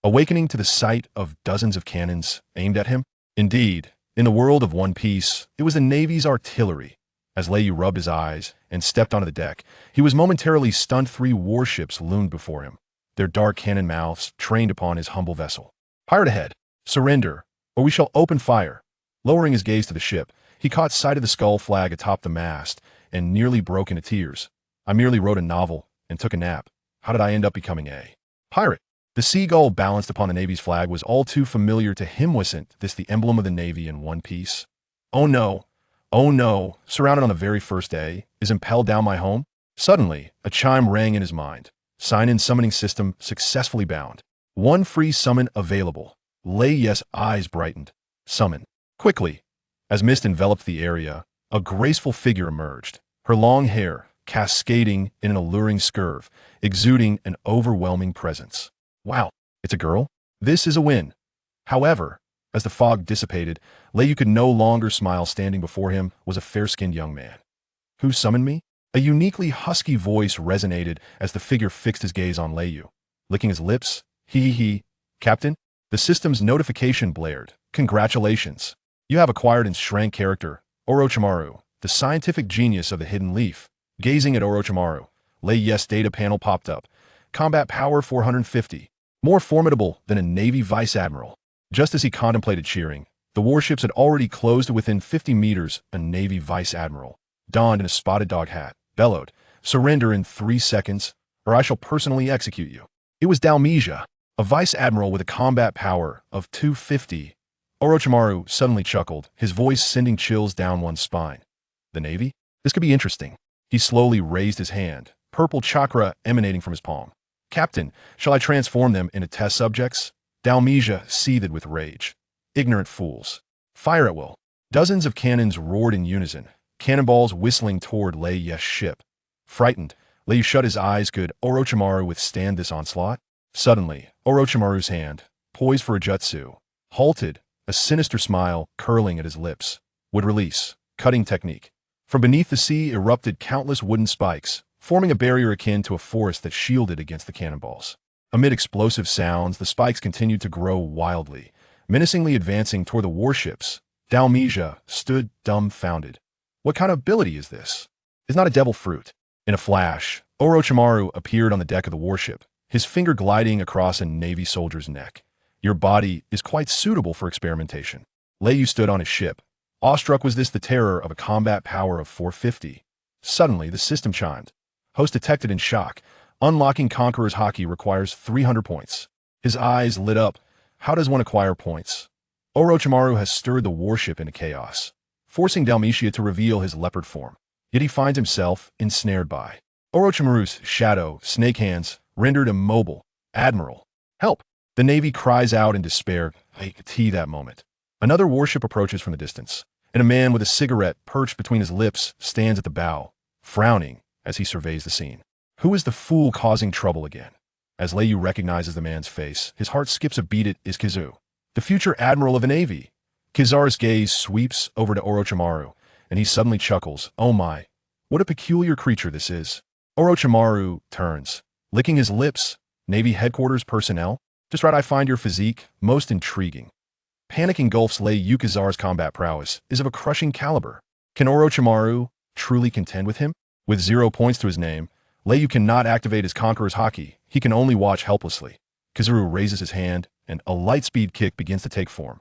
awakening to the sight of dozens of cannons aimed at him. Indeed, in the world of One Piece, it was the Navy's artillery. As Leiyu rubbed his eyes and stepped onto the deck, he was momentarily stunned. 3 warships loomed before him, their dark cannon mouths trained upon his humble vessel. Pirate ahead! Surrender, or we shall open fire! Lowering his gaze to the ship, he caught sight of the skull flag atop the mast and nearly broke into tears. I merely wrote a novel and took a nap. How did I end up becoming a pirate? The seagull balanced upon the Navy's flag was all too familiar to him. Wasn't this the emblem of the Navy in One Piece? Oh no! Oh no! Surrounded on the very first day, is impelled down my home? Suddenly, a chime rang in his mind. Sign-in summoning system successfully bound. 1 free summon available. Leiyu's eyes brightened. Summon. Quickly. As mist enveloped the area, a graceful figure emerged, her long hair cascading in an alluring scurve, exuding an overwhelming presence. Wow, it's a girl? This is a win. However, as the fog dissipated, Leiyu could no longer smile. Standing before him was a fair-skinned young man. Who summoned me? A uniquely husky voice resonated as the figure fixed his gaze on Leiyu. Licking his lips, he, Captain? The system's notification blared. Congratulations. You have acquired and shrank character, Orochimaru, the scientific genius of the hidden leaf. Gazing at Orochimaru, Leiyu's data panel popped up. Combat power 450. More formidable than a Navy Vice Admiral. Just as he contemplated cheering, the warships had already closed to within 50 meters. A Navy Vice Admiral, donned in a spotted dog hat, bellowed, "Surrender in 3 seconds, or I shall personally execute you." It was Dalmesia, a Vice Admiral with a combat power of 250. Orochimaru suddenly chuckled, his voice sending chills down one's spine. The Navy? This could be interesting. He slowly raised his hand, purple chakra emanating from his palm. Captain, shall I transform them into test subjects? Dalmesia seethed with rage. Ignorant fools. Fire at will. Dozens of cannons roared in unison, cannonballs whistling toward Leiyu's ship. Frightened, Leiyu shut his eyes. Could Orochimaru withstand this onslaught? Suddenly, Orochimaru's hand, poised for a jutsu, halted, a sinister smile curling at his lips. Would release. Cutting technique. From beneath the sea erupted countless wooden spikes, forming a barrier akin to a forest that shielded against the cannonballs. Amid explosive sounds, the spikes continued to grow wildly, menacingly advancing toward the warships. Dalmesia stood dumbfounded. What kind of ability is this? It's not a devil fruit. In a flash, Orochimaru appeared on the deck of the warship, his finger gliding across a Navy soldier's neck. Your body is quite suitable for experimentation. Leiyu stood on his ship. Awestruck, was this the terror of a combat power of 450? Suddenly, the system chimed. Host detected in shock. Unlocking Conqueror's Haki requires 300 points. His eyes lit up. How does one acquire points? Orochimaru has stirred the warship into chaos, forcing Dalmesia to reveal his leopard form. Yet he finds himself ensnared by Orochimaru's shadow, snake hands, rendered immobile. Admiral, help! The Navy cries out in despair. That moment. Another warship approaches from the distance, and a man with a cigarette perched between his lips stands at the bow, frowning as he surveys the scene. Who is the fool causing trouble again? As Leiyu recognizes the man's face, his heart skips a beat. It is Kizu, the future admiral of the Navy. Kizaru's gaze sweeps over to Orochimaru, and he suddenly chuckles. Oh my, what a peculiar creature this is. Orochimaru turns, licking his lips. Navy headquarters personnel? Just right, I find your physique most intriguing. Panic engulfs Leiyu. Kizaru's combat prowess is of a crushing caliber. Can Orochimaru truly contend with him? With 0 points to his name, Leiyu cannot activate his Conqueror's Haki. He can only watch helplessly. Kizaru raises his hand, and a lightspeed kick begins to take form.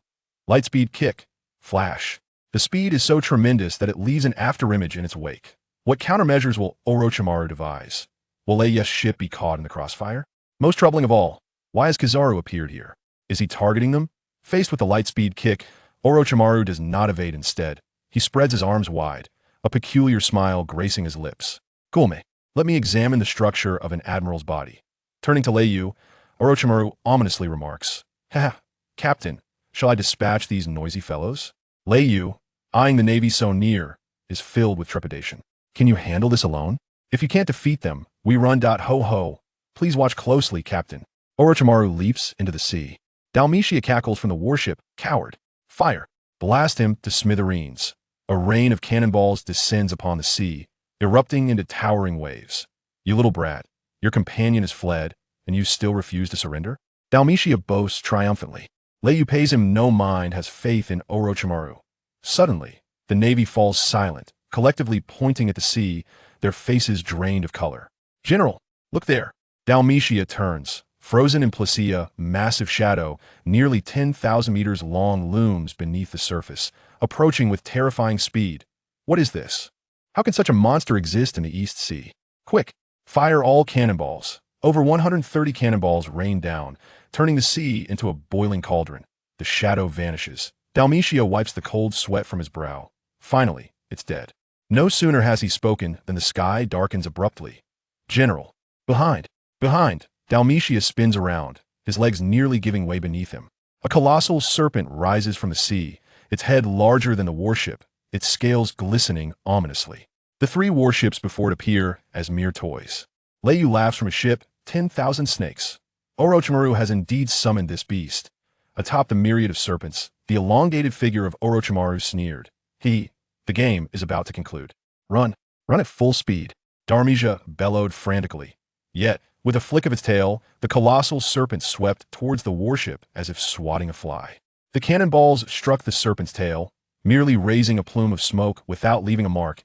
Lightspeed kick. Flash. The speed is so tremendous that it leaves an afterimage in its wake. What countermeasures will Orochimaru devise? Will Leiyu's ship be caught in the crossfire? Most troubling of all, why has Kizaru appeared here? Is he targeting them? Faced with the lightspeed kick, Orochimaru does not evade. Instead, he spreads his arms wide, a peculiar smile gracing his lips. Gulme, let me examine the structure of an admiral's body. Turning to Leiyu, Orochimaru ominously remarks, "Ha, Captain, shall I dispatch these noisy fellows?" Leiyu, eyeing the Navy so near, is filled with trepidation. Can you handle this alone? If you can't defeat them, we run. Ho ho. Please watch closely, Captain. Orochimaru leaps into the sea. Dalmesia cackles from the warship. Coward. Fire. Blast him to smithereens. A rain of cannonballs descends upon the sea, erupting into towering waves. You little brat, your companion has fled, and you still refuse to surrender? Dalmatia boasts triumphantly. Leyu pays him no mind, has faith in Orochimaru. Suddenly, the navy falls silent, collectively pointing at the sea, their faces drained of color. General, look there. Dalmatia turns. Frozen in Placia, massive shadow, nearly 10,000 meters long, looms beneath the surface, approaching with terrifying speed. What is this? How can such a monster exist in the East Sea? Quick, fire all cannonballs. Over 130 cannonballs rain down, turning the sea into a boiling cauldron. The shadow vanishes. Dalmatia wipes the cold sweat from his brow. Finally, it's dead. No sooner has he spoken than the sky darkens abruptly. General. Behind. Behind. Dalmatia spins around, his legs nearly giving way beneath him. A colossal serpent rises from the sea, its head larger than the warship, its scales glistening ominously. The three warships before it appear as mere toys. Leyu laughs from a ship, 10,000 snakes. Orochimaru has indeed summoned this beast. Atop the myriad of serpents, the elongated figure of Orochimaru sneered. The game is about to conclude. Run at full speed. Dalmatia bellowed frantically. Yet, with a flick of its tail, the colossal serpent swept towards the warship as if swatting a fly. The cannonballs struck the serpent's tail, merely raising a plume of smoke without leaving a mark.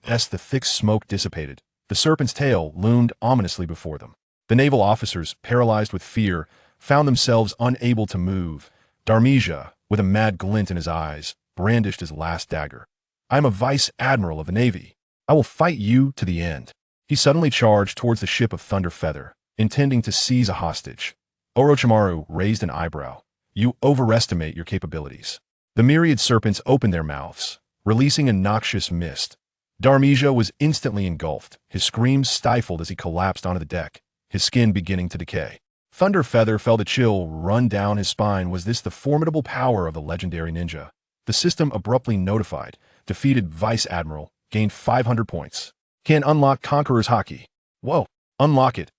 As the thick smoke dissipated, the serpent's tail loomed ominously before them. The naval officers, paralyzed with fear, found themselves unable to move. Dalmatia, with a mad glint in his eyes, brandished his last dagger. I am a vice admiral of the navy. I will fight you to the end. He suddenly charged towards the ship of Thunder Feather, intending to seize a hostage. Orochimaru raised an eyebrow. You overestimate your capabilities. The myriad serpents opened their mouths, releasing a noxious mist. Dalmatia was instantly engulfed, his screams stifled as he collapsed onto the deck, his skin beginning to decay. Thunder Feather felt a chill run down his spine. Was this the formidable power of the legendary ninja? The system abruptly notified. Defeated Vice Admiral, gained 500 points. Can unlock Conqueror's Haki. Whoa, unlock it.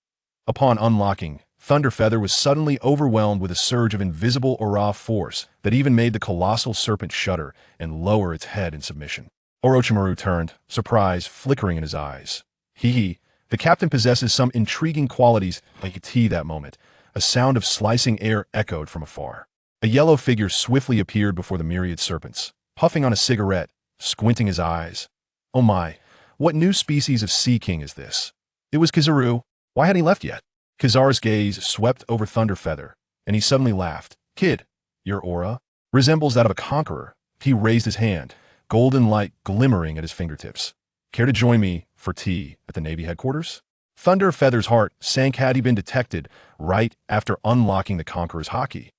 Upon unlocking, Thunder Feather was suddenly overwhelmed with a surge of invisible aura force that even made the colossal serpent shudder and lower its head in submission. Orochimaru turned, surprise flickering in his eyes. The captain possesses some intriguing qualities. I could see that moment. A sound of slicing air echoed from afar. A yellow figure swiftly appeared before the myriad serpents, puffing on a cigarette, squinting his eyes. Oh my, what new species of sea king is this? It was Kizaru. Why hadn't he left yet? Kizaru's gaze swept over Thunder Feather, and he suddenly laughed. Kid, your aura resembles that of a conqueror. He raised his hand, golden light glimmering at his fingertips. Care to join me for tea at the Navy headquarters? Thunder Feather's heart sank had he been detected right after unlocking the Conqueror's Haki.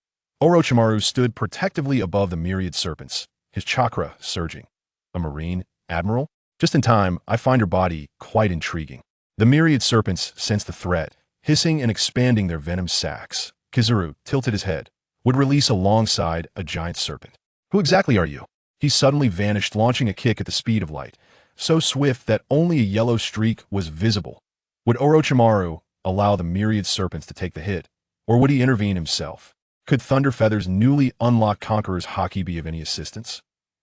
Orochimaru stood protectively above the myriad serpents, his chakra surging. A Marine Admiral? Just in time, I find your body quite intriguing. The myriad serpents sensed the threat, hissing and expanding their venom sacs. Kizaru tilted his head, would release alongside a giant serpent. Who exactly are you? He suddenly vanished, launching a kick at the speed of light, so swift that only a yellow streak was visible. Would Orochimaru allow the myriad serpents to take the hit, or would he intervene himself? Could Thunder Feather's newly unlocked Conqueror's Haki be of any assistance?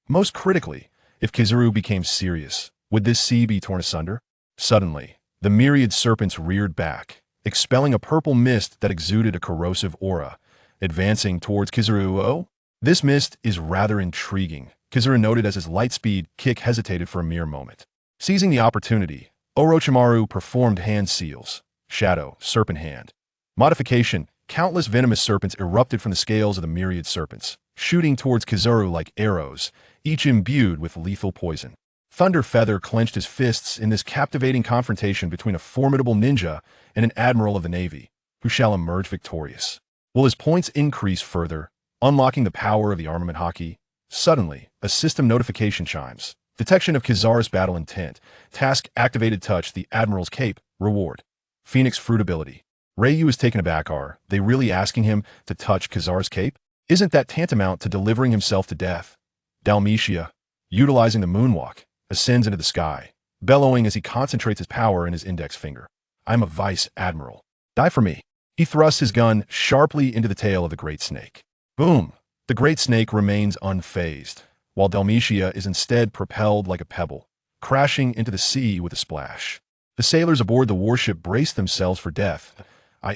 Most critically, if Kizaru became serious, would this sea be torn asunder? Suddenly, the myriad serpents reared back, expelling a purple mist that exuded a corrosive aura, advancing towards Kizaru. Oh, this mist is rather intriguing, Kizaru noted as his lightspeed kick hesitated for a mere moment. Seizing the opportunity, Orochimaru performed hand seals. Shadow, serpent hand. Modification, countless venomous serpents erupted from the scales of the myriad serpents, shooting towards Kizaru like arrows, each imbued with lethal poison. Thunder Feather clenched his fists in this captivating confrontation between a formidable ninja and an admiral of the Navy. Who shall emerge victorious? Will his points increase further, unlocking the power of the armament Haki? Suddenly, a system notification chimes. Detection of Kizaru's battle intent. Task activated. Touch the Admiral's cape. Reward. Phoenix fruit ability. Ryu is taken aback. Are they really asking him to touch Kizaru's cape? Isn't that tantamount to delivering himself to death? Dalmatia, utilizing the moonwalk, ascends into the sky, bellowing as he concentrates his power in his index finger. I'm a vice admiral. Die for me. He thrusts his gun sharply into the tail of the great snake. Boom! The great snake remains unfazed, while Dalmatia is instead propelled like a pebble, crashing into the sea with a splash. The sailors aboard the warship brace themselves for death.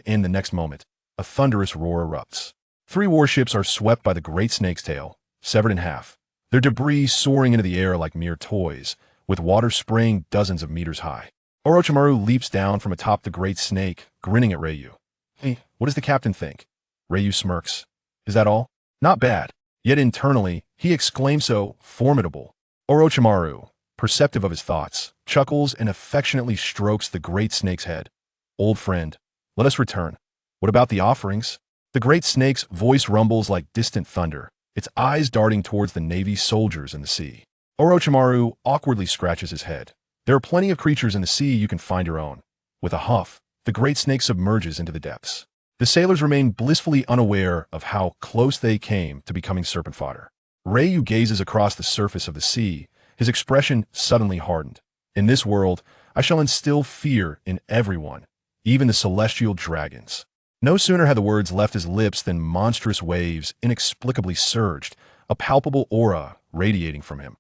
In the next moment, a thunderous roar erupts. 3 warships are swept by the great snake's tail, severed in half, their debris soaring into the air like mere toys, with water spraying dozens of meters high. Orochimaru leaps down from atop the great snake, grinning at Ryu. Hey, what does the captain think? Ryu smirks. Is that all? Not bad. Yet internally, he exclaims so formidable. Orochimaru, perceptive of his thoughts, chuckles and affectionately strokes the great snake's head. Old friend, let us return. What about the offerings? The great snake's voice rumbles like distant thunder, its eyes darting towards the Navy soldiers in the sea. Orochimaru awkwardly scratches his head. There are plenty of creatures in the sea, you can find your own. With a huff, the great snake submerges into the depths. The sailors remain blissfully unaware of how close they came to becoming serpent fodder. Ryu gazes across the surface of the sea, his expression suddenly hardened. In this world, I shall instill fear in everyone, even the celestial dragons. No sooner had the words left his lips than monstrous waves inexplicably surged, a palpable aura radiating from him.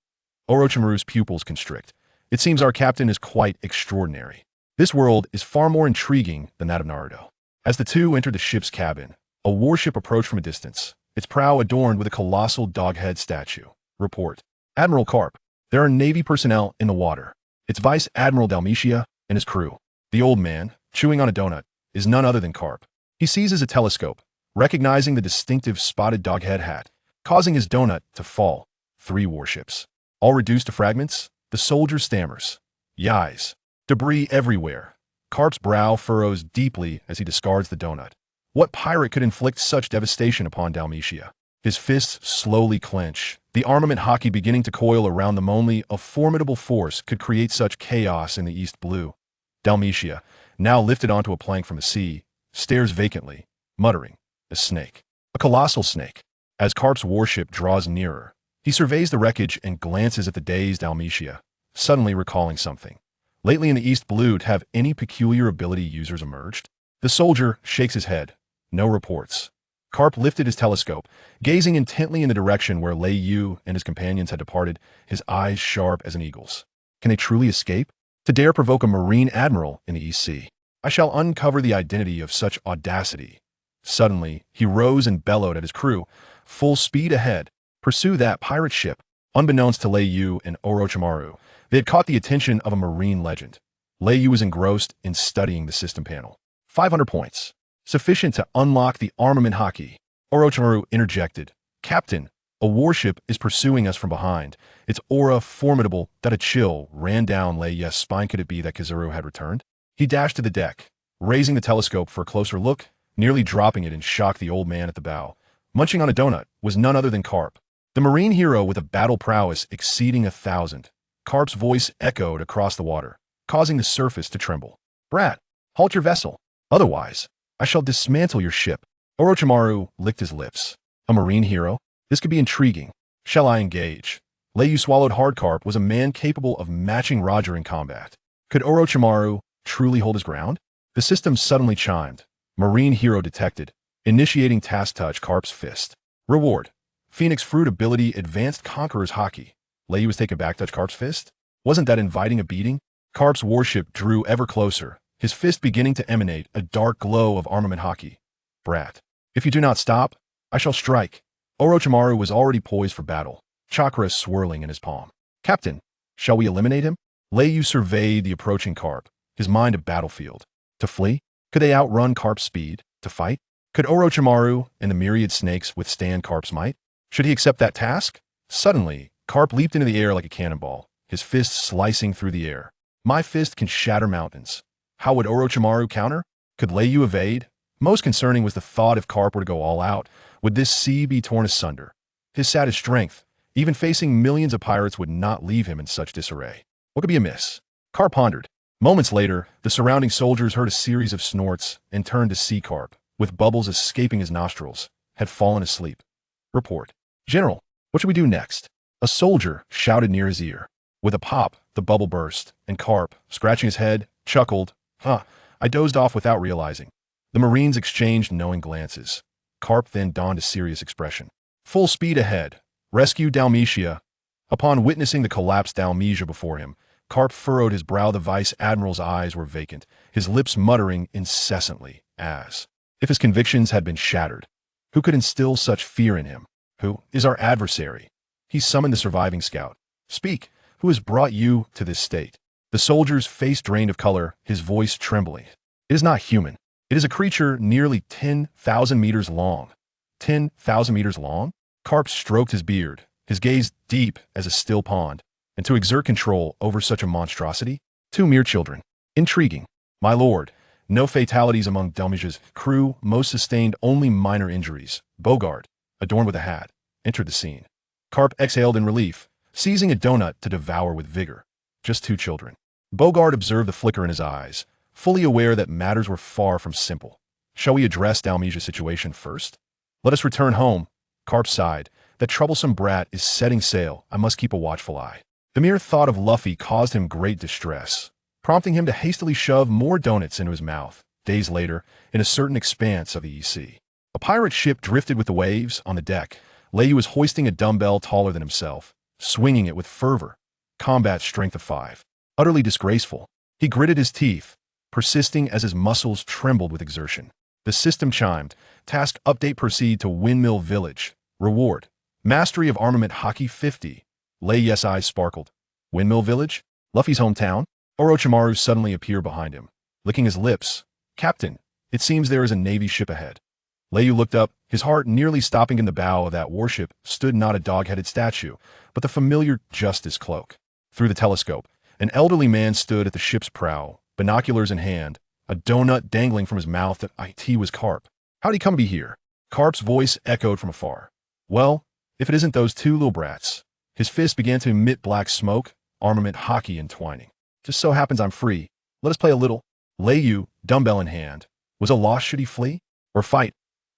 Orochimaru's pupils constrict. It seems our captain is quite extraordinary. This world is far more intriguing than that of Naruto. As the two entered the ship's cabin, a warship approached from a distance, its prow adorned with a colossal dog-head statue. Report. Admiral Carp. There are Navy personnel in the water. It's Vice Admiral Dalmatia and his crew. The old man, chewing on a donut, is none other than Carp. He seizes a telescope, recognizing the distinctive spotted dog-head hat, causing his donut to fall. 3 warships. All reduced to fragments, the soldier stammers. Yais. Debris everywhere. Carp's brow furrows deeply as he discards the donut. What pirate could inflict such devastation upon Dalmatia? His fists slowly clench, the armament hockey beginning to coil around them. Only a formidable force could create such chaos in the East Blue. Dalmatia, now lifted onto a plank from the sea, stares vacantly, muttering, a snake. A colossal snake. As Carp's warship draws nearer, he surveys the wreckage and glances at the dazed Dalmatia, suddenly recalling something. Lately in the East Blue, have any peculiar ability users emerged? The soldier shakes his head. No reports. Carp lifted his telescope, gazing intently in the direction where Lei Yu and his companions had departed, his eyes sharp as an eagle's. Can they truly escape? To dare provoke a marine admiral in the East Sea. I shall uncover the identity of such audacity. Suddenly, he rose and bellowed at his crew. Full speed ahead. Pursue that pirate ship. Unbeknownst to Lei Yu and Orochimaru, they had caught the attention of a marine legend. Lei Yu was engrossed in studying the system panel. 500 points. Sufficient to unlock the armament hockey. Orochimaru interjected. Captain, a warship is pursuing us from behind. Its aura formidable that a chill ran down Lei Yu's spine. Could it be that Kizaru had returned? He dashed to the deck, raising the telescope for a closer look, nearly dropping it in shock. The old man at the bow, munching on a donut, was none other than Carp, the marine hero with a battle prowess exceeding 1,000. Carp's voice echoed across the water, causing the surface to tremble. Brat, halt your vessel. Otherwise, I shall dismantle your ship. Orochimaru licked his lips. A marine hero? This could be intriguing. Shall I engage? Lei Yu swallowed hard. Carp was a man capable of matching Roger in combat. Could Orochimaru truly hold his ground? The system suddenly chimed. Marine hero detected. Initiating task. Touch Carp's fist. Reward. Phoenix Fruit ability Advanced Conqueror's Hockey. Lei Yu was taken back. Touch Carp's fist? Wasn't that inviting a beating? Carp's warship drew ever closer, his fist beginning to emanate a dark glow of armament hockey. Brat. If you do not stop, I shall strike. Orochimaru was already poised for battle, chakra swirling in his palm. Captain, shall we eliminate him? Lei Yu surveyed the approaching Carp, his mind a battlefield. To flee? Could they outrun Carp's speed? To fight? Could Orochimaru and the myriad snakes withstand Carp's might? Should he accept that task? Suddenly, Carp leaped into the air like a cannonball, his fist slicing through the air. My fist can shatter mountains. How would Orochimaru counter? Could Lei Yu evade? Most concerning was the thought if Carp were to go all out, would this sea be torn asunder? His saddest strength, even facing millions of pirates, would not leave him in such disarray. What could be amiss? Carp pondered. Moments later, the surrounding soldiers heard a series of snorts and turned to see Carp, with bubbles escaping his nostrils, had fallen asleep. Report. General, what should we do next? A soldier shouted near his ear. With a pop, the bubble burst, and Carp, scratching his head, chuckled. I dozed off without realizing. The Marines exchanged knowing glances. Carp then donned a serious expression. Full speed ahead. Rescue Dalmatia. Upon witnessing the collapsed Dalmatia before him, Carp furrowed his brow. The Vice Admiral's eyes were vacant, his lips muttering incessantly as If his convictions had been shattered, who could instill such fear in him? Who is our adversary? He summoned the surviving scout. Speak, who has brought you to this state? The soldier's face drained of color, his voice trembling. It is not human. It is a creature nearly 10,000 meters long. 10,000 meters long? Karp stroked his beard, his gaze deep as a still pond. And to exert control over such a monstrosity? Two mere children. Intriguing. My lord, no fatalities among Delmige's crew, most sustained only minor injuries. Bogard, adorned with a hat, entered the scene. Karp exhaled in relief, seizing a donut to devour with vigor. Just two children. Bogard observed the flicker in his eyes, fully aware that matters were far from simple. Shall we address Delmige's situation first? Let us return home. Karp sighed. That troublesome brat is setting sail. I must keep a watchful eye. The mere thought of Luffy caused him great distress, prompting him to hastily shove more donuts into his mouth. Days later, in a certain expanse of the sea, a pirate ship drifted with the waves. On the deck, Leyu was hoisting a dumbbell taller than himself, swinging it with fervor. Combat strength of 5. Utterly disgraceful. He gritted his teeth, persisting as his muscles trembled with exertion. The system chimed. Task update: proceed to Windmill Village. Reward: mastery of armament hockey 50. Lei's eyes sparkled. Windmill Village? Luffy's hometown? Orochimaru suddenly appeared behind him, licking his lips. Captain, it seems there is a navy ship ahead. Leyu looked up, his heart nearly stopping. In the bow of that warship stood not a dog-headed statue, but the familiar justice cloak. Through the telescope, an elderly man stood at the ship's prow, binoculars in hand, a donut dangling from his mouth. That IT was Karp. How'd he come to be here? Karp's voice echoed from afar. Well, if it isn't those two little brats. His fist began to emit black smoke, armament hockey entwining. Just so happens I'm free. Let us play a little. Leyu, dumbbell in hand. Was a loss should he flee? Or fight?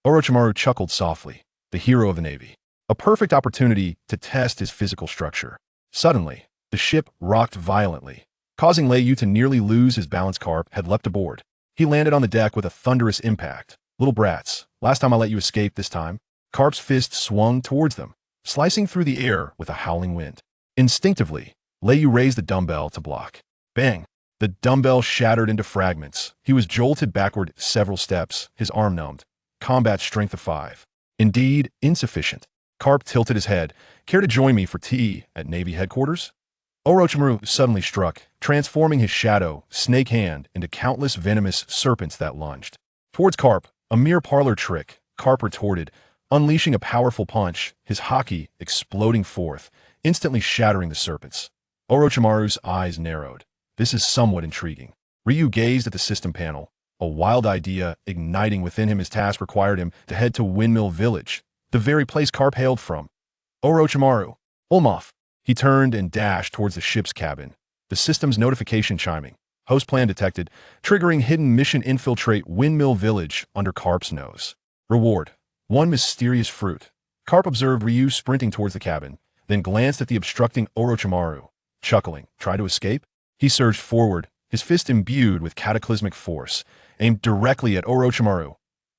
Orochimaru chuckled softly. The hero of the Navy. A perfect opportunity to test his physical structure. Suddenly, the ship rocked violently, causing Leyu to nearly lose his balance. Karp had leapt aboard. He landed on the deck with a thunderous impact. Little brats, last time I let you escape. This time, Karp's fist swung towards them, slicing through the air with a howling wind. Instinctively, Leyu raised the dumbbell to block. Bang! The dumbbell shattered into fragments. He was jolted backward several steps, his arm numbed. Combat strength of 5. Indeed, insufficient. Karp tilted his head. Care to join me for tea at Navy headquarters? Orochimaru suddenly struck, transforming his shadow, snake hand, into countless venomous serpents that lunged towards Karp. A mere parlor trick, Karp retorted, unleashing a powerful punch, his haki exploding forth, instantly shattering the serpents. Orochimaru's eyes narrowed. This is somewhat intriguing. Ryu gazed at the system panel, a wild idea igniting within him. His task required him to head to Windmill Village, the very place Karp hailed from. Orochimaru, Ulmoff. He turned and dashed towards the ship's cabin, the system's notification chiming. Host plan detected, triggering hidden mission: infiltrate Windmill Village under Karp's nose. Reward: 1 mysterious fruit. Karp observed Ryu sprinting towards the cabin, then glanced at the obstructing Orochimaru. Chuckling, try to escape? He surged forward, his fist imbued with cataclysmic force, aimed directly at Orochimaru.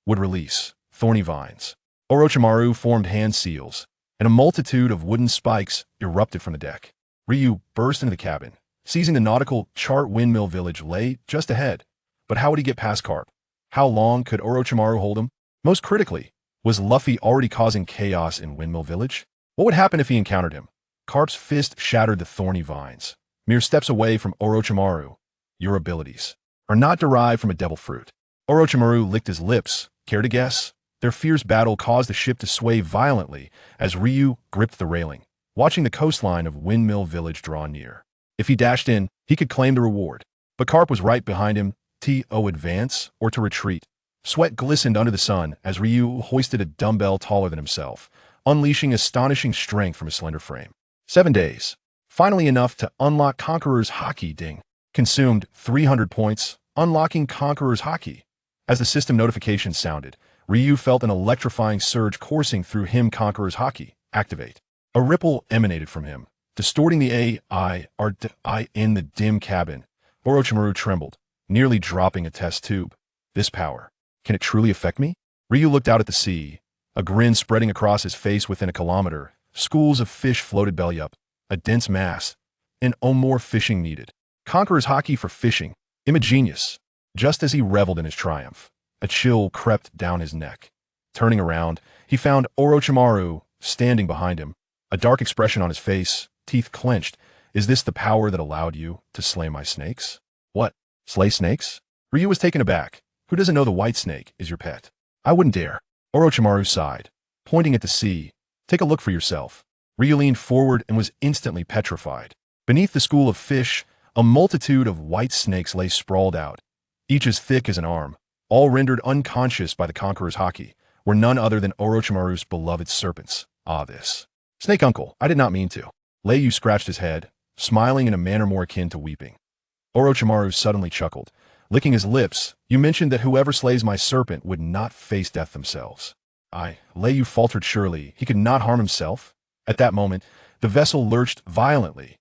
Would release. Thorny vines. Orochimaru formed hand seals, and a multitude of wooden spikes erupted from the deck. Ryu burst into the cabin, seizing the nautical chart. Windmill Village lay just ahead. But how would he get past Karp? How long could Orochimaru hold him? Most critically, was Luffy already causing chaos in Windmill Village? What would happen if he encountered him? Karp's fist shattered the thorny vines. Mere steps away from Orochimaru. Your abilities are not derived from a devil fruit. Orochimaru licked his lips. Care to guess? Their fierce battle caused the ship to sway violently as Ryu gripped the railing, watching the coastline of Windmill Village draw near. If he dashed in, he could claim the reward. But Karp was right behind him. To advance or to retreat? Sweat glistened under the sun as Ryu hoisted a dumbbell taller than himself, unleashing astonishing strength from his slender frame. 7 days. Finally enough to unlock Conqueror's Haki. Ding. Consumed 300 points, unlocking Conqueror's Haki. As the system notification sounded, Ryu felt an electrifying surge coursing through him. Conqueror's Haki. Activate. A ripple emanated from him, distorting the AI in the dim cabin. Orochimaru trembled, nearly dropping a test tube. This power. Can it truly affect me? Ryu looked out at the sea, a grin spreading across his face. Within a kilometer, schools of fish floated belly up, a dense mass, and more fishing needed. Conqueror's Haki for fishing. Imagenius. Just as he reveled in his triumph, A chill crept down his neck. Turning around, he found Orochimaru standing behind him, a dark expression on his face, teeth clenched. Is this the power that allowed you to slay my snakes? What? Slay snakes? Ryu was taken aback. Who doesn't know the white snake is your pet? I wouldn't dare. Orochimaru sighed, pointing at the sea. Take a look for yourself. Ryu leaned forward and was instantly petrified. Beneath the school of fish, a multitude of white snakes lay sprawled out, each as thick as an arm, all rendered unconscious by the conqueror's haki, were none other than Orochimaru's beloved serpents. Ah, this. Snake uncle, I did not mean to. Leiyu scratched his head, smiling in a manner more akin to weeping. Orochimaru suddenly chuckled, licking his lips. You mentioned that whoever slays my serpent would not face death themselves. Leiyu faltered surely. He could not harm himself. At that moment, the vessel lurched violently.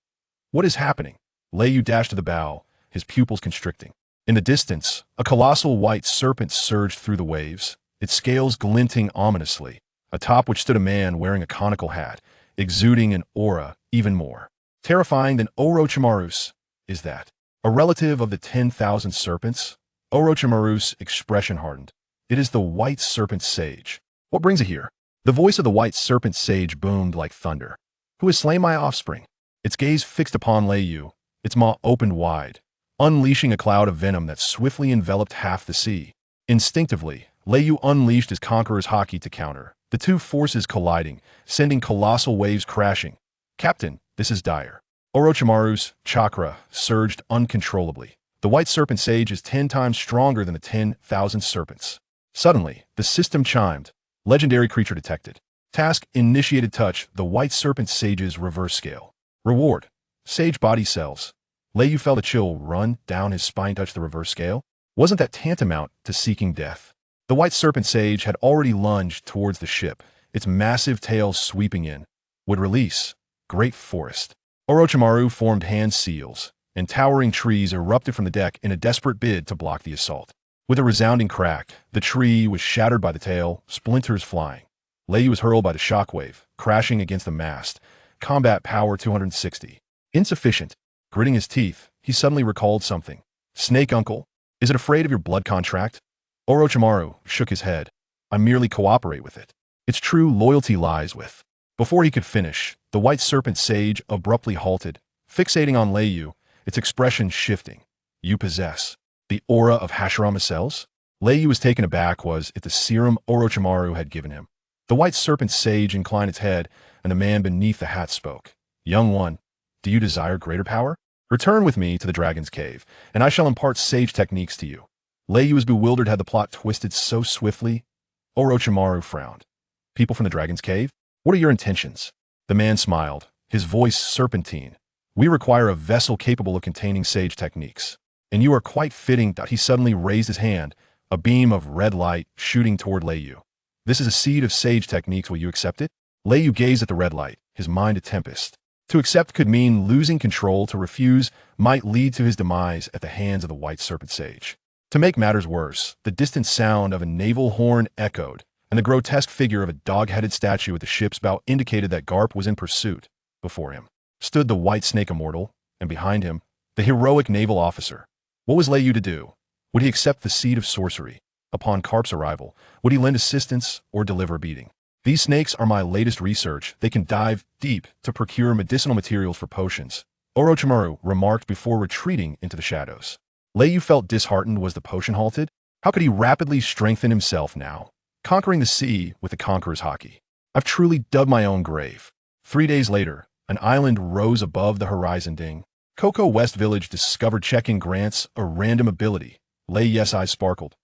What is happening? Leiyu dashed to the bow, his pupils constricting. In the distance, a colossal white serpent surged through the waves, its scales glinting ominously, atop which stood a man wearing a conical hat, exuding an aura even more terrifying than Orochimaru's. Is that a relative of the 10,000 serpents? Orochimaru's expression hardened. It is the white serpent sage. What brings it here? The voice of the white serpent sage boomed like thunder. Who has slain my offspring? Its gaze fixed upon Leiyu, its maw opened wide, unleashing a cloud of venom that swiftly enveloped half the sea. Instinctively, Leiyu unleashed his conqueror's haki to counter, the two forces colliding, sending colossal waves crashing. Captain, this is dire. Orochimaru's chakra surged uncontrollably. The white serpent sage is 10 times stronger than the 10,000 serpents. Suddenly, the system chimed. Legendary creature detected. Task initiated touch the white serpent sage's reverse scale. Reward. Sage body cells. Leiyu felt a chill run down his spine. Touch the reverse scale? Wasn't that tantamount to seeking death? The white serpent sage had already lunged towards the ship, its massive tail sweeping in. Would release. Great forest. Orochimaru formed hand seals, and towering trees erupted from the deck in a desperate bid to block the assault. With a resounding crack, the tree was shattered by the tail, splinters flying. Leiyu was hurled by the shockwave, crashing against the mast. Combat power 260. Insufficient. Gritting his teeth, he suddenly recalled something. Snake uncle, is it afraid of your blood contract? Orochimaru shook his head. I merely cooperate with it. Its true loyalty lies with. Before he could finish, the white serpent sage abruptly halted, fixating on Leiyu, its expression shifting. You possess the aura of Hashirama cells? Leiyu was taken aback. Was it the serum Orochimaru had given him? The white serpent sage inclined its head, and the man beneath the hat spoke. Young one, do you desire greater power? Return with me to the dragon's cave, and I shall impart sage techniques to you. Leiyu was bewildered. Had the plot twisted so swiftly? Orochimaru frowned. People from the dragon's cave? What are your intentions? The man smiled, his voice serpentine. We require a vessel capable of containing sage techniques. And you are quite fitting. He suddenly raised his hand, a beam of red light shooting toward Leiyu. This is a seed of sage techniques. Will you accept it? Leiyu gazed at the red light, his mind a tempest. To accept could mean losing control. To refuse might lead to his demise at the hands of the white serpent sage. To make matters worse, the distant sound of a naval horn echoed, and the grotesque figure of a dog-headed statue at the ship's bow indicated that Garp was in pursuit. Before him stood the white snake immortal, and behind him, the heroic naval officer. What was Leiyu to do? Would he accept the seed of sorcery? Upon Garp's arrival, would he lend assistance or deliver a beating? These snakes are my latest research. They can dive deep to procure medicinal materials for potions, Orochimaru remarked before retreating into the shadows. Leiyu felt disheartened. Was the potion halted? How could he rapidly strengthen himself now? Conquering the sea with the conqueror's haki. I've truly dug my own grave. 3 days later, an island rose above the horizon. Ding. Cocoa West Village discovered checking grants a random ability. Leiyu's eyes sparkled.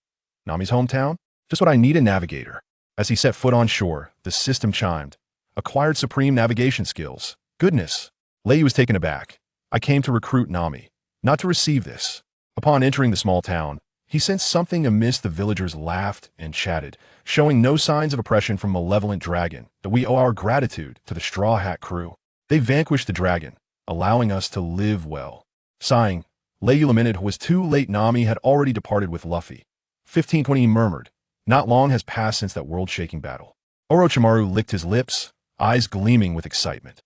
Nami's hometown? Just what I need. A navigator. As he set foot on shore, the system chimed. Acquired supreme navigation skills. Goodness. Leiyu was taken aback. I came to recruit Nami, not to receive this. Upon entering the small town, he sensed something amiss. The villagers laughed and chatted, showing no signs of oppression from malevolent dragon. That we owe our gratitude to the Straw Hat crew. They vanquished the dragon, allowing us to live well. Sighing, Leiyu lamented. Was too late. Nami had already departed with Luffy. 1520 he murmured. Not long has passed since that world-shaking battle. Orochimaru licked his lips, eyes gleaming with excitement.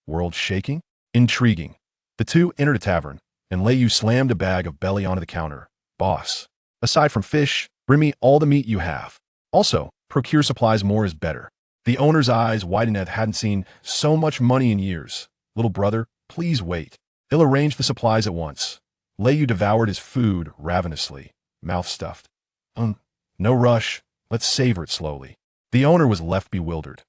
World-shaking? Intriguing. The two entered a tavern, and Leiyu slammed a bag of belly onto the counter. Boss. Aside from fish, Bring me all the meat you have. Also, procure supplies more is better. The owner's eyes widened and hadn't seen so much money in years. Little brother, please wait. They'll arrange the supplies at once. Leyu devoured his food ravenously, mouth stuffed. No rush. Let's savor it slowly. The owner was left bewildered.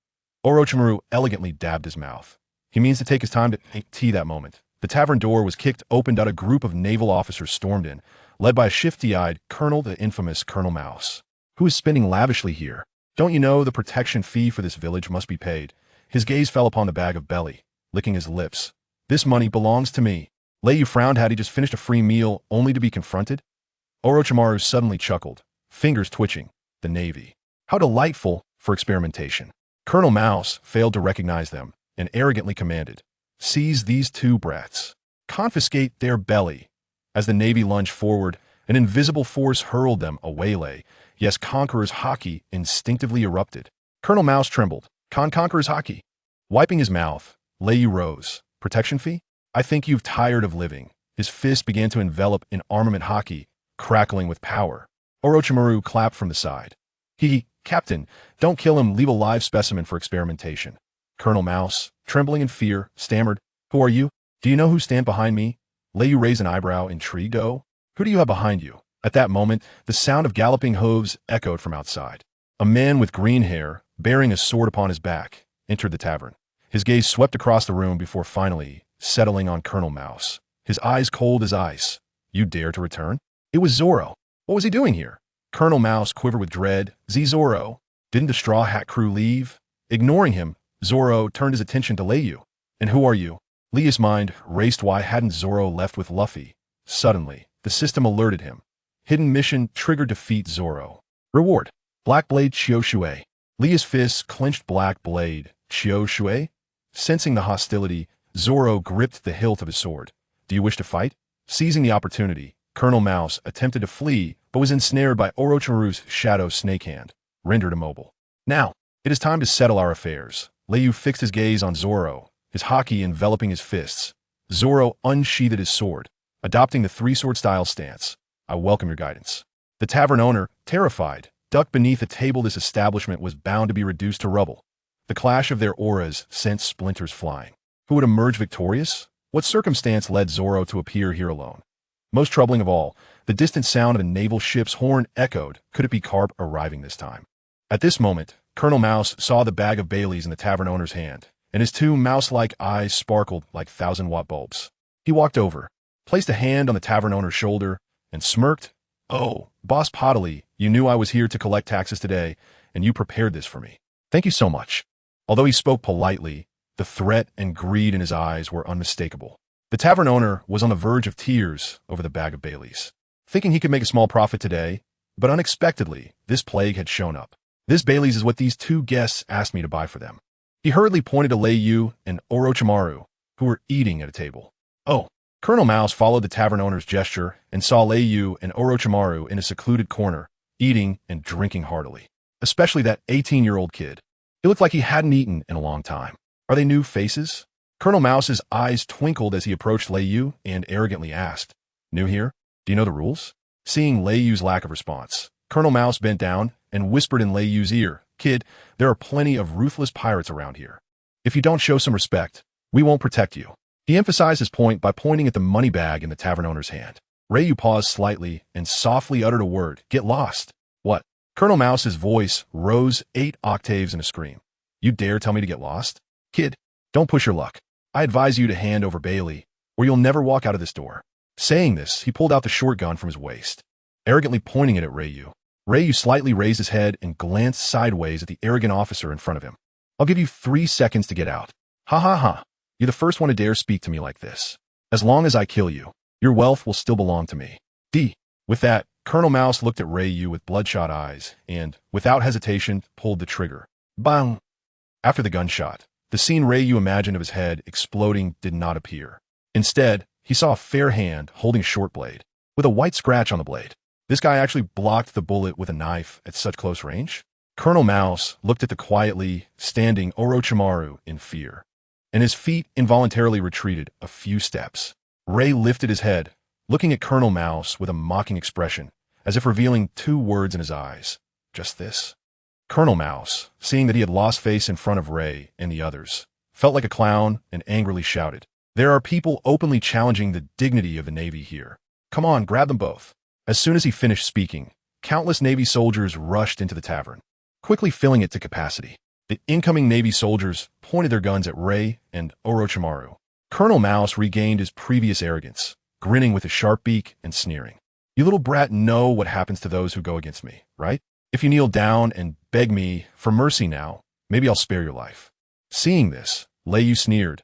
Orochimaru elegantly dabbed his mouth. He means to take his time to make tea that moment. The tavern door was kicked open. A group of naval officers stormed in, led by a shifty-eyed colonel, the infamous Colonel Mouse. Who is spending lavishly here? Don't you know the protection fee for this village must be paid? His gaze fell upon the bag of belly, licking his lips. This money belongs to me. Leyu frowned. Had he just finished a free meal only to be confronted? Orochimaru suddenly chuckled, fingers twitching. The Navy. How delightful for experimentation. Colonel Mouse failed to recognize them and arrogantly commanded, "Seize these two brats. Confiscate their belly." As the Navy lunged forward, an invisible force hurled them away. Yes, Conqueror's haki instinctively erupted. Colonel Mouse trembled. Conqueror's haki. Wiping his mouth, Leyu rose. Protection fee? I think you've tired of living. His fist began to envelop in armament haki, crackling with power. Orochimaru clapped from the side. Captain, don't kill him. Leave a live specimen for experimentation. Colonel Mouse, trembling in fear, stammered, "Who are you? Do you know who stand behind me?" Leyu raised an eyebrow, intrigued. "Oh, who do you have behind you?" At that moment, the sound of galloping hooves echoed from outside. A man with green hair, bearing a sword upon his back, entered the tavern. His gaze swept across the room before finally settling on Colonel Mouse. His eyes cold as ice. "You dare to return?" It was Zoro. What was he doing here? Colonel Mouse quivered with dread. Zoro. Didn't the Straw Hat crew leave? Ignoring him, Zoro turned his attention to Leyu. "And who are you?" Lea's mind raced. Why hadn't Zoro left with Luffy? Suddenly, the system alerted him. Hidden mission triggered. Defeat Zoro. Reward. Black Blade Chioshui. Lea's fists clenched. Black Blade Chioshui? Sensing the hostility, Zoro gripped the hilt of his sword. "Do you wish to fight?" Seizing the opportunity, Colonel Mouse attempted to flee, but was ensnared by Orochimaru's shadow snake hand, rendered immobile. "Now, it is time to settle our affairs." Leyu fixed his gaze on Zoro, his haki enveloping his fists. Zoro unsheathed his sword, adopting the three-sword style stance. "I welcome your guidance." The tavern owner, terrified, ducked beneath a table. This establishment was bound to be reduced to rubble. The clash of their auras sent splinters flying. Who would emerge victorious? What circumstance led Zoro to appear here alone? Most troubling of all, the distant sound of a naval ship's horn echoed. Could it be Carp arriving this time? At this moment, Colonel Mouse saw the bag of Baileys in the tavern owner's hand, and his two mouse-like eyes sparkled like 1,000-watt bulbs. He walked over, placed a hand on the tavern owner's shoulder, and smirked. "Oh, Boss Pottily, you knew I was here to collect taxes today, and you prepared this for me. Thank you so much." Although he spoke politely, the threat and greed in his eyes were unmistakable. The tavern owner was on the verge of tears over the bag of Baileys, thinking he could make a small profit today, but unexpectedly, this plague had shown up. "This Baileys is what these two guests asked me to buy for them." He hurriedly pointed to Leyu and Orochimaru, who were eating at a table. "Oh." Colonel Mouse followed the tavern owner's gesture and saw Leyu and Orochimaru in a secluded corner, eating and drinking heartily. Especially that 18-year-old kid. He looked like he hadn't eaten in a long time. Are they new faces? Colonel Mouse's eyes twinkled as he approached Leyu and arrogantly asked, "New here? Do you know the rules?" Seeing Leyu's lack of response, Colonel Mouse bent down and whispered in Leyu's ear, "Kid, there are plenty of ruthless pirates around here. If you don't show some respect, we won't protect you." He emphasized his point by pointing at the money bag in the tavern owner's hand. Leyu paused slightly and softly uttered a word, "Get lost." "What?" Colonel Mouse's voice rose 8 octaves in a scream. "You dare tell me to get lost? Kid, don't push your luck. I advise you to hand over Bailey, or you'll never walk out of this door." Saying this, he pulled out the short gun from his waist, arrogantly pointing it at Leyu. Leyu slightly raised his head and glanced sideways at the arrogant officer in front of him. "I'll give you 3 seconds to get out." "Ha ha ha. You're the first one to dare speak to me like this. As long as I kill you, your wealth will still belong to me." With that, Colonel Mouse looked at Leyu with bloodshot eyes and, without hesitation, pulled the trigger. Bang! After the gunshot, the scene Leyu imagined of his head exploding did not appear. Instead, he saw a fair hand holding a short blade, with a white scratch on the blade. This guy actually blocked the bullet with a knife at such close range? Colonel Mouse looked at the quietly standing Orochimaru in fear, and his feet involuntarily retreated a few steps. Ray lifted his head, looking at Colonel Mouse with a mocking expression, as if revealing 2 words in his eyes. Just this. Colonel Mouse, seeing that he had lost face in front of Ray and the others, felt like a clown and angrily shouted, "There are people openly challenging the dignity of the Navy here. Come on, grab them both." As soon as he finished speaking, countless Navy soldiers rushed into the tavern, quickly filling it to capacity. The incoming Navy soldiers pointed their guns at Ray and Orochimaru. Colonel Mouse regained his previous arrogance, grinning with a sharp beak and sneering. "You little brat know what happens to those who go against me, right? If you kneel down and beg me for mercy now, maybe I'll spare your life." Seeing this, Leiyu sneered.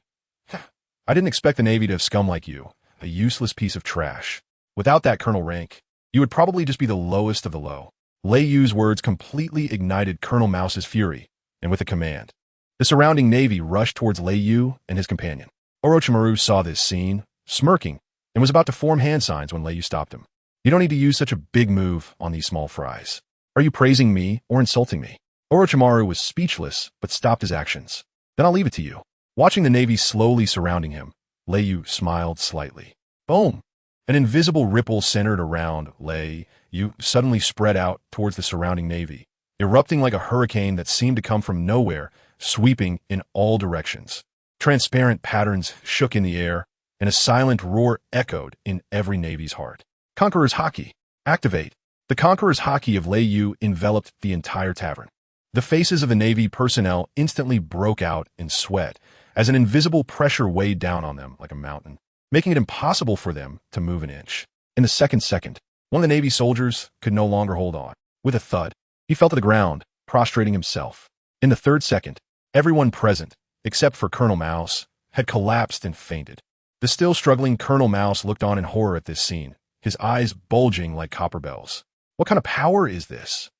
"I didn't expect the Navy to have scum like you, a useless piece of trash. Without that colonel rank, you would probably just be the lowest of the low." Leiyu's words completely ignited Colonel Mouse's fury, and with a command, the surrounding Navy rushed towards Leiyu and his companion. Orochimaru saw this scene, smirking, and was about to form hand signs when Leiyu stopped him. "You don't need to use such a big move on these small fries. Are you praising me or insulting me?" Orochimaru was speechless, but stopped his actions. "Then I'll leave it to you." Watching the Navy slowly surrounding him, Leiyu smiled slightly. Boom! An invisible ripple centered around Leiyu suddenly spread out towards the surrounding Navy, erupting like a hurricane that seemed to come from nowhere, sweeping in all directions. Transparent patterns shook in the air, and a silent roar echoed in every Navy's heart. Conqueror's Haki! Activate! The Conqueror's Haki of Leiyu enveloped the entire tavern. The faces of the Navy personnel instantly broke out in sweat, as an invisible pressure weighed down on them like a mountain, making it impossible for them to move an inch. In the second, one of the Navy soldiers could no longer hold on. With a thud, he fell to the ground, prostrating himself. In the third second, everyone present, except for Colonel Mouse, had collapsed and fainted. The still struggling Colonel Mouse looked on in horror at this scene, his eyes bulging like copper bells. What kind of power is this?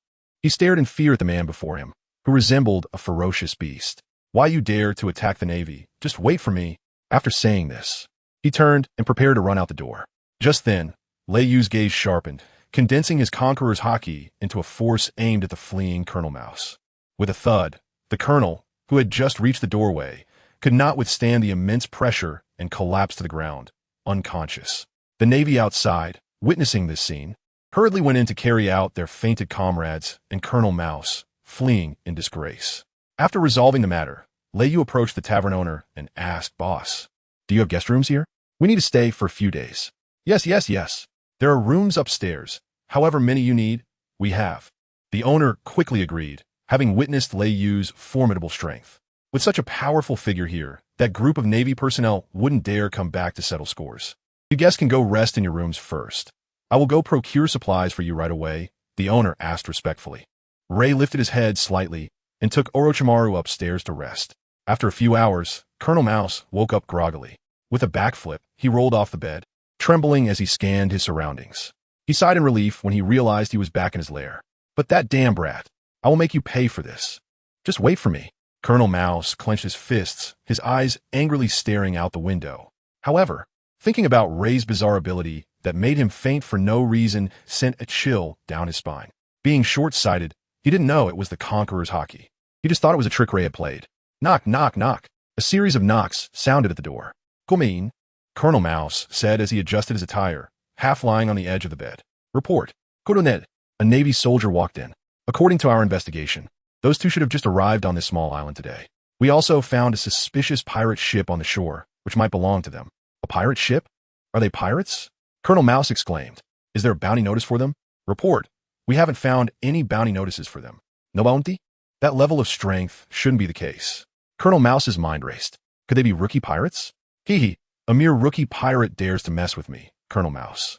He stared in fear at the man before him, who resembled a ferocious beast. "Why you dare to attack the Navy? Just wait for me." After saying this, he turned and prepared to run out the door. Just then, Leiyu's gaze sharpened, condensing his Conqueror's Haki into a force aimed at the fleeing Colonel Mouse. With a thud, the colonel, who had just reached the doorway, could not withstand the immense pressure and collapsed to the ground, unconscious. The Navy outside, witnessing this scene, hurriedly went in to carry out their fainted comrades and Colonel Mouse, fleeing in disgrace. After resolving the matter, Leiyu approached the tavern owner and asked, "Boss, do you have guest rooms here? We need to stay for a few days." Yes. There are rooms upstairs. However many you need, we have." The owner quickly agreed, having witnessed Leiyu's formidable strength. With such a powerful figure here, that group of Navy personnel wouldn't dare come back to settle scores. "You guests can go rest in your rooms first. I will go procure supplies for you right away," the owner asked respectfully. Ray lifted his head slightly and took Orochimaru upstairs to rest. After a few hours, Colonel Mouse woke up groggily. With a backflip, he rolled off the bed, trembling as he scanned his surroundings. He sighed in relief when he realized he was back in his lair. "But that damn brat, I will make you pay for this. Just wait for me." Colonel Mouse clenched his fists, his eyes angrily staring out the window. However, thinking about Ray's bizarre ability that made him faint for no reason sent a chill down his spine. Being short-sighted, he didn't know it was the Conqueror's Haki. He just thought it was a trick Ray had played. Knock, knock, knock. A series of knocks sounded at the door. "Come in," Colonel Mouse said as he adjusted his attire, half lying on the edge of the bed. "Report." "Colonel," a Navy soldier walked in. "According to our investigation, those two should have just arrived on this small island today. We also found a suspicious pirate ship on the shore, which might belong to them." "A pirate ship? Are they pirates?" Colonel Mouse exclaimed. "Is there a bounty notice for them?" "Report. We haven't found any bounty notices for them." "No bounty?" That level of strength shouldn't be the case. Colonel Mouse's mind raced. Could they be rookie pirates? A mere rookie pirate dares to mess with me, Colonel Mouse.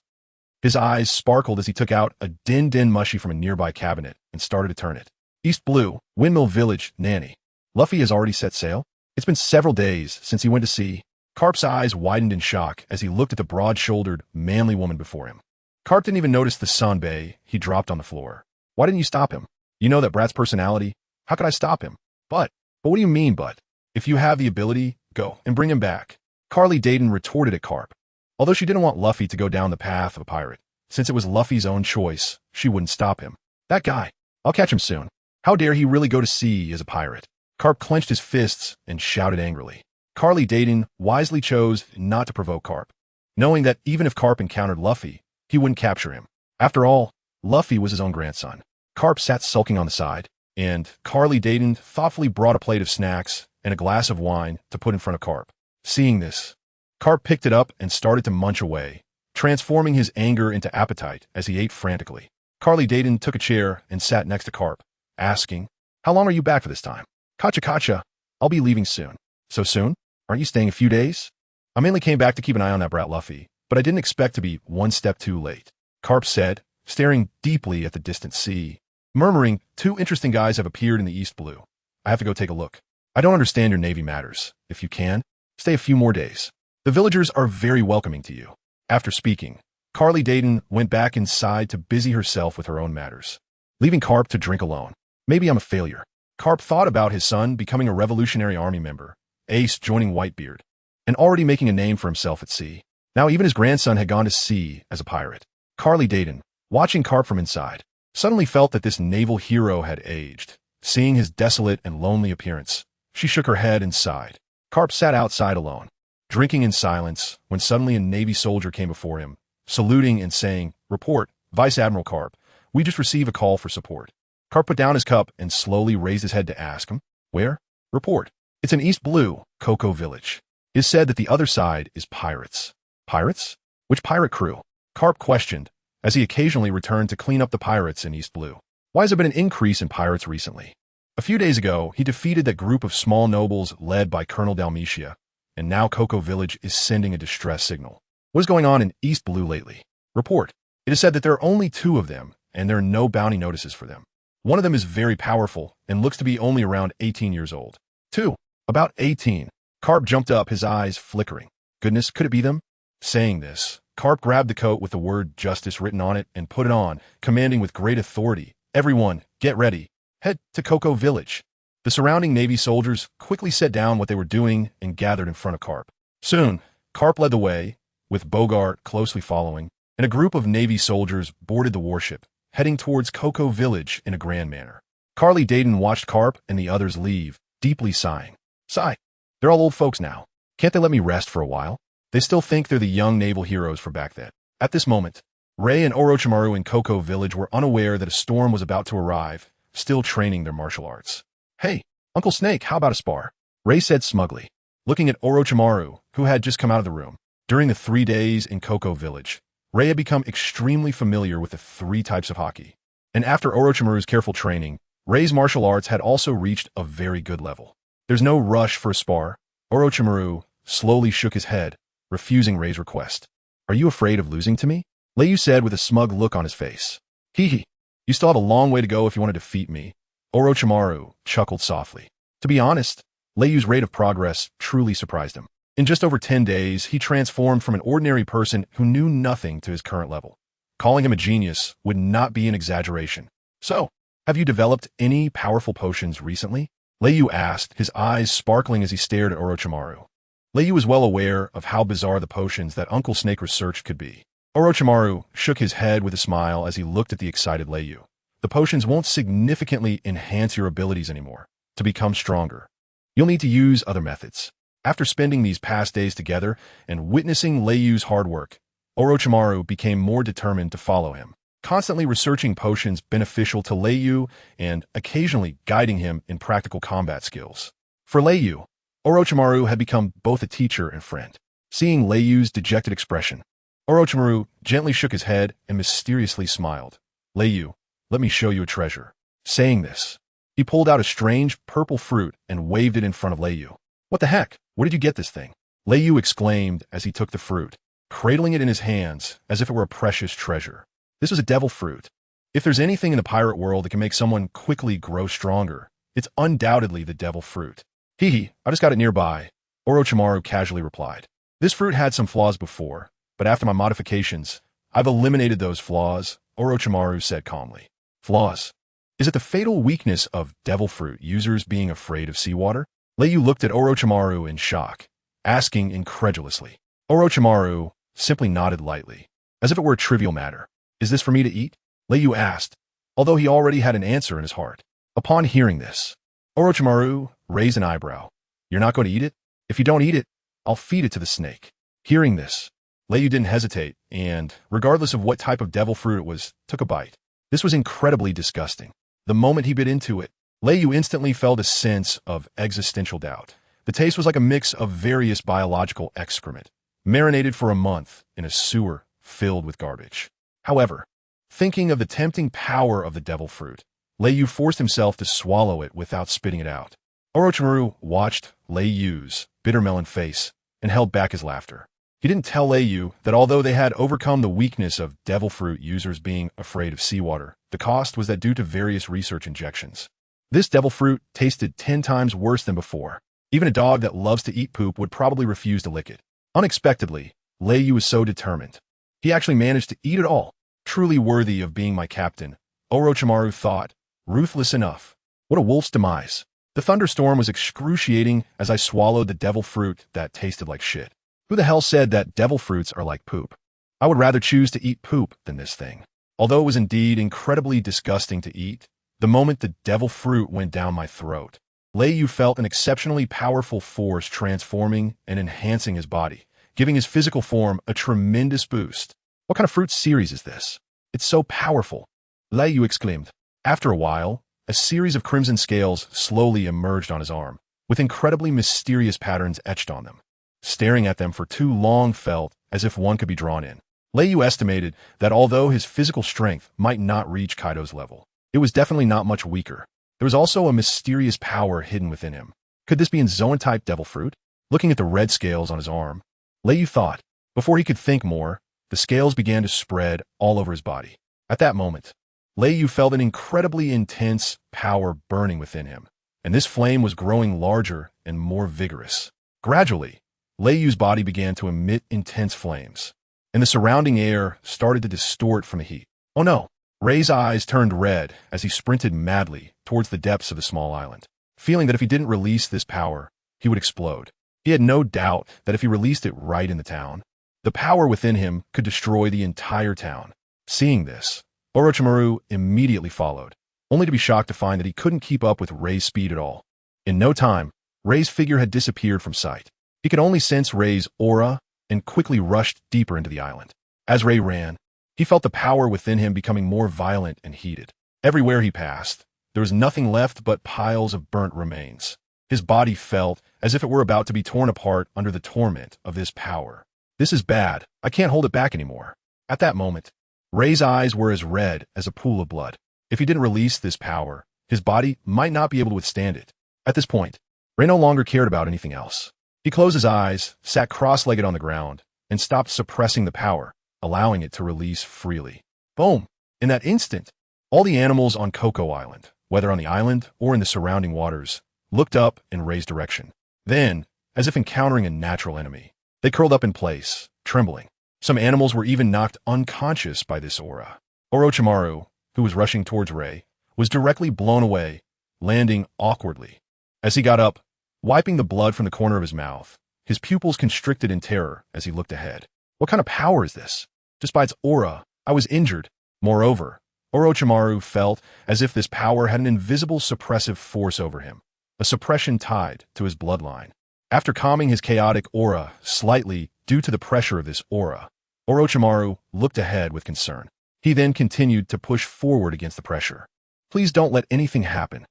His eyes sparkled as he took out a din mushy from a nearby cabinet and started to turn it. "East Blue, Windmill Village, Nanny. Luffy has already set sail? It's been several days since he went to sea." Carp's eyes widened in shock as he looked at the broad-shouldered, manly woman before him. Carp didn't even notice the sanbei he dropped on the floor. "Why didn't you stop him? You know that brat's personality. How could I stop him?" But what do you mean, but? If you have the ability, go and bring him back." Carly Dayton retorted at Carp. Although she didn't want Luffy to go down the path of a pirate, since it was Luffy's own choice, she wouldn't stop him. "That guy, I'll catch him soon. How dare he really go to sea as a pirate?" Carp clenched his fists and shouted angrily. Carly Dayton wisely chose not to provoke Carp, knowing that even if Carp encountered Luffy, he wouldn't capture him. After all, Luffy was his own grandson. Carp sat sulking on the side, and Carly Dayton thoughtfully brought a plate of snacks and a glass of wine to put in front of Carp. Seeing this, Carp picked it up and started to munch away, transforming his anger into appetite as he ate frantically. Carly Dayton took a chair and sat next to Carp, asking, "How long are you back for this time?" Kacha, I'll be leaving soon." "So soon? Aren't you staying a few days?" "I mainly came back to keep an eye on that brat Luffy, but I didn't expect to be one step too late," Carp said, staring deeply at the distant sea, murmuring, "Two interesting guys have appeared in the East Blue. I have to go take a look. I don't understand your Navy matters. If you can, stay a few more days. The villagers are very welcoming to you." After speaking, Carly Dayton went back inside to busy herself with her own matters, leaving Carp to drink alone. Maybe I'm a failure. Carp thought about his son becoming a Revolutionary Army member, Ace joining Whitebeard, and already making a name for himself at sea. Now even his grandson had gone to sea as a pirate. Carly Dayton, watching Carp from inside, suddenly felt that this naval hero had aged. Seeing his desolate and lonely appearance, she shook her head and sighed. Carp sat outside alone, drinking in silence, when suddenly a Navy soldier came before him, saluting and saying, "Report, Vice Admiral Carp. We just received a call for support." Carp put down his cup and slowly raised his head to ask him, "Where?" "Report. It's in East Blue, Cocoa Village. It is said that the other side is pirates." "Pirates? Which pirate crew?" Carp questioned, as he occasionally returned to clean up the pirates in East Blue. "Why has there been an increase in pirates recently?" A few days ago, he defeated that group of small nobles led by Colonel Dalmatia, and now Cocoa Village is sending a distress signal. "What is going on in East Blue lately?" "Report. It is said that there are only 2 of them, and there are no bounty notices for them. One of them is very powerful and looks to be only around 18 years old. 2, about 18. Carp jumped up, his eyes flickering. Goodness, could it be them? Saying this, Carp grabbed the coat with the word justice written on it and put it on, commanding with great authority, "Everyone, get ready. Head to Cocoa Village." The surrounding Navy soldiers quickly set down what they were doing and gathered in front of Carp. Soon, Carp led the way, with Bogart closely following, and a group of Navy soldiers boarded the warship, heading towards Cocoa Village in a grand manner. Carly Dayton watched Carp and the others leave, deeply sighing. Sigh. They're all old folks now. Can't they let me rest for a while? They still think they're the young naval heroes for back then. At this moment, Ray and Orochimaru in Cocoa Village were unaware that a storm was about to arrive, still training their martial arts. "Hey, Uncle Snake, how about a spar?" Ray said smugly, looking at Orochimaru, who had just come out of the room. During the 3 days in Cocoa Village, Ray had become extremely familiar with the 3 types of hockey. And after Orochimaru's careful training, Ray's martial arts had also reached a very good level. "There's no rush for a spar." Orochimaru slowly shook his head, refusing Ray's request. "Are you afraid of losing to me?" Leyu said with a smug look on his face. "Hee. You still have a long way to go if you want to defeat me." Orochimaru chuckled softly. To be honest, Leyu's rate of progress truly surprised him. In just over 10 days, he transformed from an ordinary person who knew nothing to his current level. Calling him a genius would not be an exaggeration. "So, have you developed any powerful potions recently?" Leyu asked, his eyes sparkling as he stared at Orochimaru. Leyu was well aware of how bizarre the potions that Uncle Snake researched could be. Orochimaru shook his head with a smile as he looked at the excited Leyu. "The potions won't significantly enhance your abilities anymore. To become stronger, you'll need to use other methods." After spending these past days together and witnessing Leyu's hard work, Orochimaru became more determined to follow him, constantly researching potions beneficial to Leyu and occasionally guiding him in practical combat skills. For Leyu, Orochimaru had become both a teacher and friend. Seeing Leyu's dejected expression, Orochimaru gently shook his head and mysteriously smiled. "Leyu, let me show you a treasure." Saying this, he pulled out a strange purple fruit and waved it in front of Leyu. "What the heck? Where did you get this thing?" Leyu exclaimed as he took the fruit, cradling it in his hands as if it were a precious treasure. This was a devil fruit. If there's anything in the pirate world that can make someone quickly grow stronger, it's undoubtedly the devil fruit. "Hee, I just got it nearby," Orochimaru casually replied. "This fruit had some flaws before, but after my modifications, I've eliminated those flaws," Orochimaru said calmly. "Flaws? Is it the fatal weakness of devil fruit users being afraid of seawater?" Leyu looked at Orochimaru in shock, asking incredulously. Orochimaru simply nodded lightly, as if it were a trivial matter. "Is this for me to eat?" Leyu asked, although he already had an answer in his heart. Upon hearing this, Orochimaru raised an eyebrow. "You're not going to eat it? If you don't eat it, I'll feed it to the snake." Hearing this, Leyu didn't hesitate and, regardless of what type of devil fruit it was, took a bite. This was incredibly disgusting. The moment he bit into it, Lei Yu instantly felt a sense of existential doubt. The taste was like a mix of various biological excrement, marinated for a month in a sewer filled with garbage. However, thinking of the tempting power of the devil fruit, Lei Yu forced himself to swallow it without spitting it out. Orochimaru watched Lei Yu's bitter melon face and held back his laughter. He didn't tell Lei Yu that although they had overcome the weakness of devil fruit users being afraid of seawater, the cost was that due to various research injections, this devil fruit tasted 10 times worse than before. Even a dog that loves to eat poop would probably refuse to lick it. Unexpectedly, Lei Yu was so determined. He actually managed to eat it all. Truly worthy of being my captain, Orochimaru thought. Ruthless enough. What a wolf's demise. The thunderstorm was excruciating as I swallowed the devil fruit that tasted like shit. Who the hell said that devil fruits are like poop? I would rather choose to eat poop than this thing. Although it was indeed incredibly disgusting to eat, the moment the devil fruit went down my throat, Lei Yu felt an exceptionally powerful force transforming and enhancing his body, giving his physical form a tremendous boost. What kind of fruit series is this? It's so powerful, Lei Yu exclaimed. After a while, a series of crimson scales slowly emerged on his arm, with incredibly mysterious patterns etched on them. Staring at them for too long felt as if one could be drawn in. Lei Yu estimated that although his physical strength might not reach Kaido's level, it was definitely not much weaker. There was also a mysterious power hidden within him. Could this be Zoan-type devil fruit? Looking at the red scales on his arm, Lei Yu thought. Before he could think more, the scales began to spread all over his body. At that moment, Lei Yu felt an incredibly intense power burning within him, and this flame was growing larger and more vigorous. Gradually, Lei Yu's body began to emit intense flames, and the surrounding air started to distort from the heat. Oh no! Rei's eyes turned red as he sprinted madly towards the depths of the small island, feeling that if he didn't release this power, he would explode. He had no doubt that if he released it right in the town, the power within him could destroy the entire town. Seeing this, Orochimaru immediately followed, only to be shocked to find that he couldn't keep up with Rei's speed at all. In no time, Rei's figure had disappeared from sight. He could only sense Rei's aura and quickly rushed deeper into the island. As Rei ran, he felt the power within him becoming more violent and heated. Everywhere he passed, there was nothing left but piles of burnt remains. His body felt as if it were about to be torn apart under the torment of this power. This is bad. I can't hold it back anymore. At that moment, Rei's eyes were as red as a pool of blood. If he didn't release this power, his body might not be able to withstand it. At this point, Rei no longer cared about anything else. He closed his eyes, sat cross-legged on the ground, and stopped suppressing the power, allowing it to release freely. Boom! In that instant, all the animals on Cocoa Island, whether on the island or in the surrounding waters, looked up in Rei's direction. Then, as if encountering a natural enemy, they curled up in place, trembling. Some animals were even knocked unconscious by this aura. Orochimaru, who was rushing towards Rei, was directly blown away, landing awkwardly. As he got up, wiping the blood from the corner of his mouth, his pupils constricted in terror as he looked ahead. What kind of power is this? Just by its aura, I was injured. Moreover, Orochimaru felt as if this power had an invisible suppressive force over him, a suppression tied to his bloodline. After calming his chaotic aura slightly due to the pressure of this aura, Orochimaru looked ahead with concern. He then continued to push forward against the pressure. Please don't let anything happen.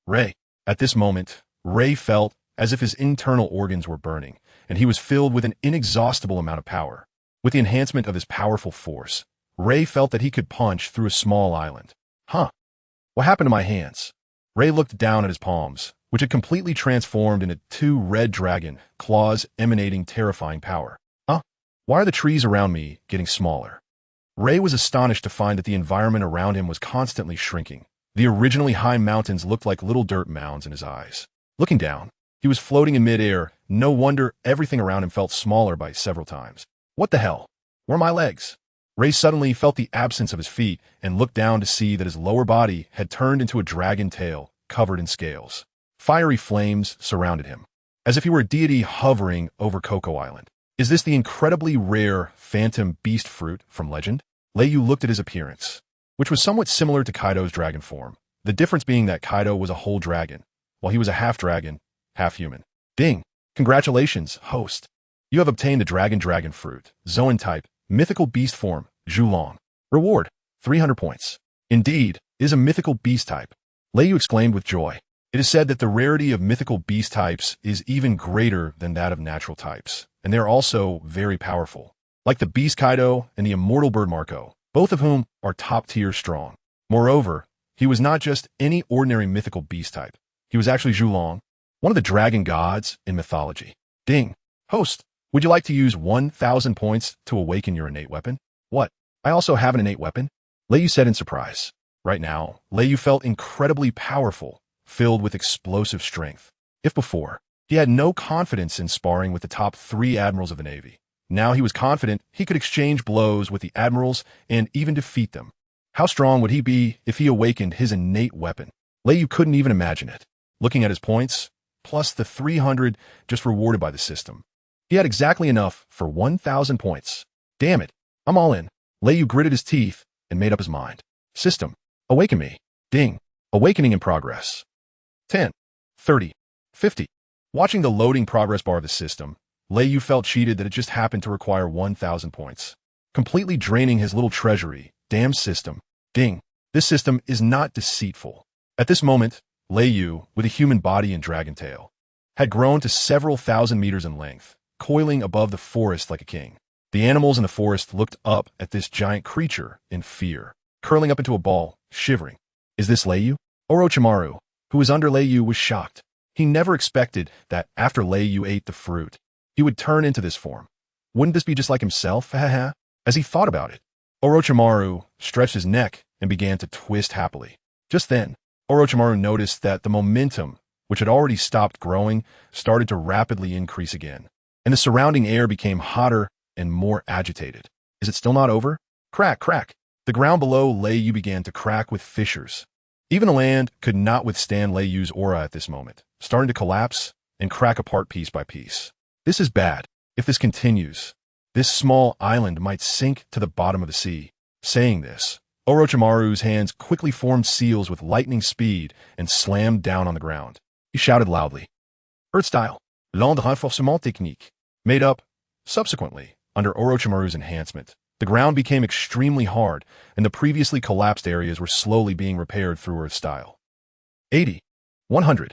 Rei. At this moment, Rei felt as if his internal organs were burning, and he was filled with an inexhaustible amount of power. With the enhancement of his powerful force, Rei felt that he could punch through a small island. Huh. What happened to my hands? Rei looked down at his palms, which had completely transformed into 2 red dragon claws emanating terrifying power. Huh? Why are the trees around me getting smaller? Rei was astonished to find that the environment around him was constantly shrinking. The originally high mountains looked like little dirt mounds in his eyes. Looking down, he was floating in midair. No wonder everything around him felt smaller by several times. What the hell? Where are my legs? Rei suddenly felt the absence of his feet and looked down to see that his lower body had turned into a dragon tail covered in scales. Fiery flames surrounded him, as if he were a deity hovering over Cocoa Island. Is this the incredibly rare phantom beast fruit from legend? Lei Yu looked at his appearance, which was somewhat similar to Kaido's dragon form, the difference being that Kaido was a whole dragon, while he was a half-dragon, half-human. Ding! Congratulations, host. You have obtained the dragon fruit, Zoan type, mythical beast form, Zhulong. Reward, 300 points. Indeed, it is a mythical beast type. Lei Yu exclaimed with joy. It is said that the rarity of mythical beast types is even greater than that of natural types, and they are also very powerful, like the beast Kaido and the immortal bird Marco, both of whom are top-tier strong. Moreover, he was not just any ordinary mythical beast type. He was actually Zhulong, one of the dragon gods in mythology. Ding. Host, would you like to use 1,000 points to awaken your innate weapon? What? I also have an innate weapon? Lei Yu said in surprise. Right now, Lei Yu felt incredibly powerful, filled with explosive strength. If before, he had no confidence in sparring with the top 3 admirals of the Navy, now he was confident he could exchange blows with the admirals and even defeat them. How strong would he be if he awakened his innate weapon? Lei Yu couldn't even imagine it. Looking at his points, plus the 300 just rewarded by the system, he had exactly enough for 1,000 points. Damn it, I'm all in. Lei Yu gritted his teeth and made up his mind. System, awaken me. Ding. Awakening in progress. 10, 30, 50. Watching the loading progress bar of the system, Lei Yu felt cheated that it just happened to require 1,000 points, completely draining his little treasury. Damn system. Ding. This system is not deceitful. At this moment, Lei Yu, with a human body and dragon tail, had grown to several thousand meters in length, coiling above the forest like a king. The animals in the forest looked up at this giant creature in fear, curling up into a ball, shivering. Is this Lei Yu? Orochimaru, who was under Lei Yu, was shocked. He never expected that after Lei Yu ate the fruit, he would turn into this form. Wouldn't this be just like himself? Haha. As he thought about it, Orochimaru stretched his neck and began to twist happily. Just then, Orochimaru noticed that the momentum, which had already stopped growing, started to rapidly increase again, and the surrounding air became hotter and more agitated. Is it still not over? Crack, crack. The ground below Lei Yu began to crack with fissures. Even the land could not withstand Lei Yu's aura at this moment, starting to collapse and crack apart piece by piece. This is bad. If this continues, this small island might sink to the bottom of the sea. Saying this, Orochimaru's hands quickly formed seals with lightning speed and slammed down on the ground. He shouted loudly. Earth style, l'un de renforcement technique. Made up, subsequently, under Orochimaru's enhancement. The ground became extremely hard, and the previously collapsed areas were slowly being repaired through Earth style. 80. 100.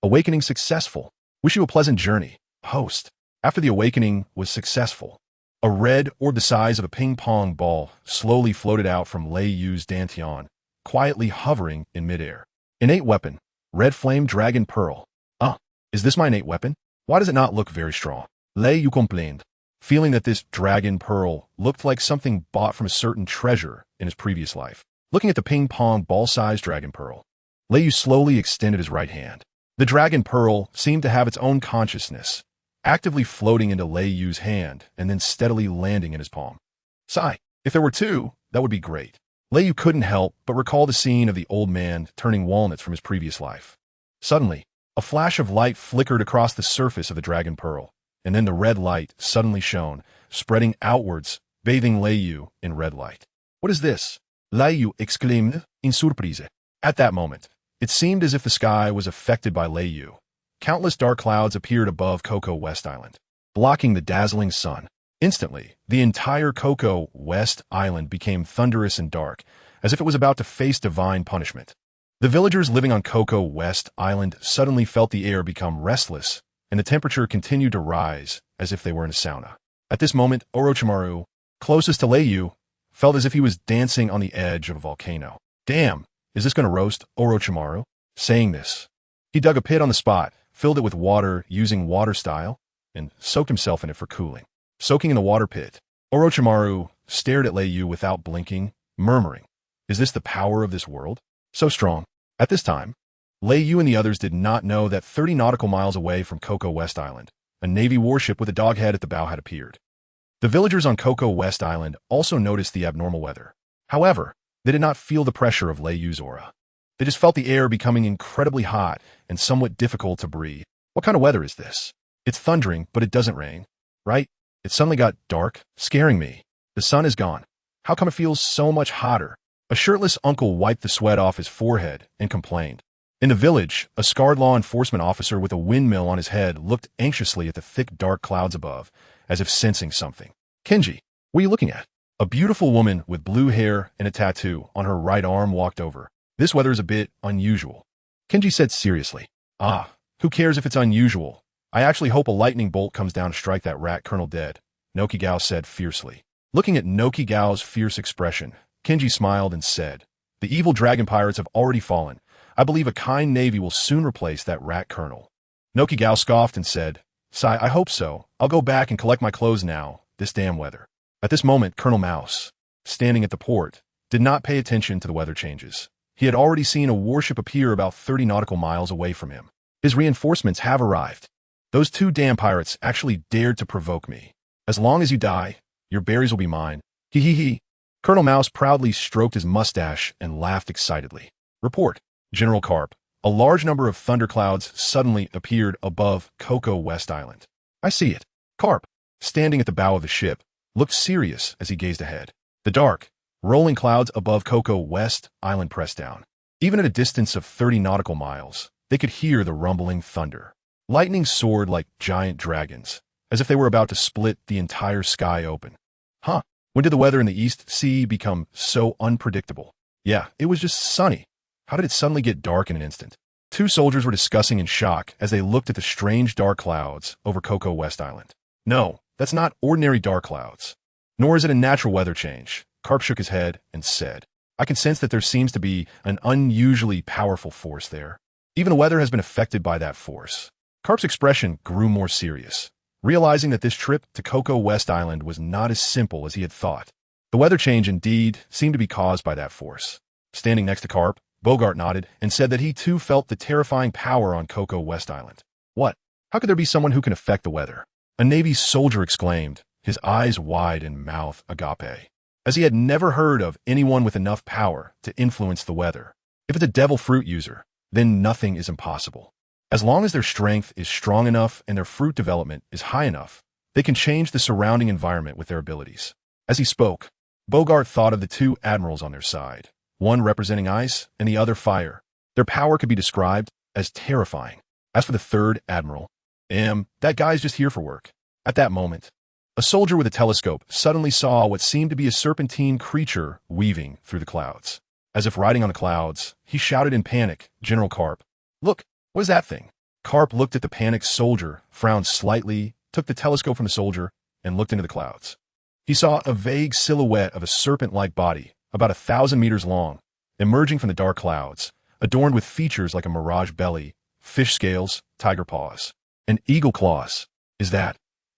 Awakening successful. Wish you a pleasant journey, host. After the awakening was successful, a red orb the size of a ping-pong ball slowly floated out from Lei Yu's dantian, quietly hovering in midair. Innate weapon. Red flame dragon pearl. Is this my innate weapon? Why does it not look very strong? Lei Yu complained, feeling that this dragon pearl looked like something bought from a certain treasure in his previous life. Looking at the ping-pong ball-sized dragon pearl, Lei Yu slowly extended his right hand. The dragon pearl seemed to have its own consciousness, actively floating into Lei Yu's hand and then steadily landing in his palm. Sigh. If there were 2, that would be great. Lei Yu couldn't help but recall the scene of the old man turning walnuts from his previous life. Suddenly, a flash of light flickered across the surface of the dragon pearl, and then the red light suddenly shone, spreading outwards, bathing Lei Yu in red light. What is this? Lei Yu exclaimed in surprise. At that moment, it seemed as if the sky was affected by Lei Yu. Countless dark clouds appeared above Cocoa West Island, blocking the dazzling sun. Instantly, the entire Cocoa West Island became thunderous and dark, as if it was about to face divine punishment. The villagers living on Cocoa West Island suddenly felt the air become restless, and the temperature continued to rise as if they were in a sauna. At this moment, Orochimaru, closest to Lei Yu, felt as if he was dancing on the edge of a volcano. Damn, is this going to roast Orochimaru? Saying this, he dug a pit on the spot, filled it with water using water style, and soaked himself in it for cooling. Soaking in the water pit, Orochimaru stared at Lei Yu without blinking, murmuring, "Is this the power of this world? So strong." At this time, Lei Yu and the others did not know that 30 nautical miles away from Cocoa West Island, a Navy warship with a doghead at the bow had appeared. The villagers on Cocoa West Island also noticed the abnormal weather. However, they did not feel the pressure of Lei Yu's aura. They just felt the air becoming incredibly hot and somewhat difficult to breathe. What kind of weather is this? It's thundering, but it doesn't rain, right? It suddenly got dark, scaring me. The sun is gone. How come it feels so much hotter? A shirtless uncle wiped the sweat off his forehead and complained. In the village, a scarred law enforcement officer with a windmill on his head looked anxiously at the thick dark clouds above, as if sensing something. "Kenji, what are you looking at?" A beautiful woman with blue hair and a tattoo on her right arm walked over. This weather is a bit unusual, Kenji said seriously. Ah, who cares if it's unusual? I actually hope a lightning bolt comes down to strike that rat colonel dead, Nokigao said fiercely. Looking at Nokigao's fierce expression, Kenji smiled and said, the evil dragon pirates have already fallen. I believe a kind navy will soon replace that rat colonel. Nokigao scoffed and said, Sigh, I hope so. I'll go back and collect my clothes now, this damn weather. At this moment, Colonel Mouse, standing at the port, did not pay attention to the weather changes. He had already seen a warship appear about 30 nautical miles away from him. His reinforcements have arrived. Those two damn pirates actually dared to provoke me. As long as you die, your berries will be mine. Hee hee hee. Colonel Mouse proudly stroked his mustache and laughed excitedly. Report, General Carp. A large number of thunderclouds suddenly appeared above Coco West Island. I see it. Carp, standing at the bow of the ship, looked serious as he gazed ahead. The dark, rolling clouds above Coco West Island pressed down. Even at a distance of 30 nautical miles, they could hear the rumbling thunder. Lightning soared like giant dragons, as if they were about to split the entire sky open. Huh, when did the weather in the East Sea become so unpredictable? Yeah, it was just sunny. How did it suddenly get dark in an instant? Two soldiers were discussing in shock as they looked at the strange dark clouds over Coco West Island. No, that's not ordinary dark clouds. Nor is it a natural weather change. Carp shook his head and said, I can sense that there seems to be an unusually powerful force there. Even the weather has been affected by that force. Carp's expression grew more serious, realizing that this trip to Coco West Island was not as simple as he had thought. The weather change indeed seemed to be caused by that force. Standing next to Carp, Bogart nodded and said that he too felt the terrifying power on Coco West Island. What? How could there be someone who can affect the weather? A Navy soldier exclaimed, his eyes wide and mouth agape, as he had never heard of anyone with enough power to influence the weather. If it's a devil fruit user, then nothing is impossible. As long as their strength is strong enough and their fruit development is high enough, they can change the surrounding environment with their abilities. As he spoke, Bogart thought of the two admirals on their side, one representing ice and the other fire. Their power could be described as terrifying. As for the third admiral, that guy's just here for work. At that moment, a soldier with a telescope suddenly saw what seemed to be a serpentine creature weaving through the clouds. As if riding on the clouds, he shouted in panic, General Carp, look, what is that thing? Carp looked at the panicked soldier, frowned slightly, took the telescope from the soldier, and looked into the clouds. He saw a vague silhouette of a serpent-like body, about 1,000 meters long, emerging from the dark clouds, adorned with features like a mirage belly, fish scales, tiger paws, and eagle claws. Is that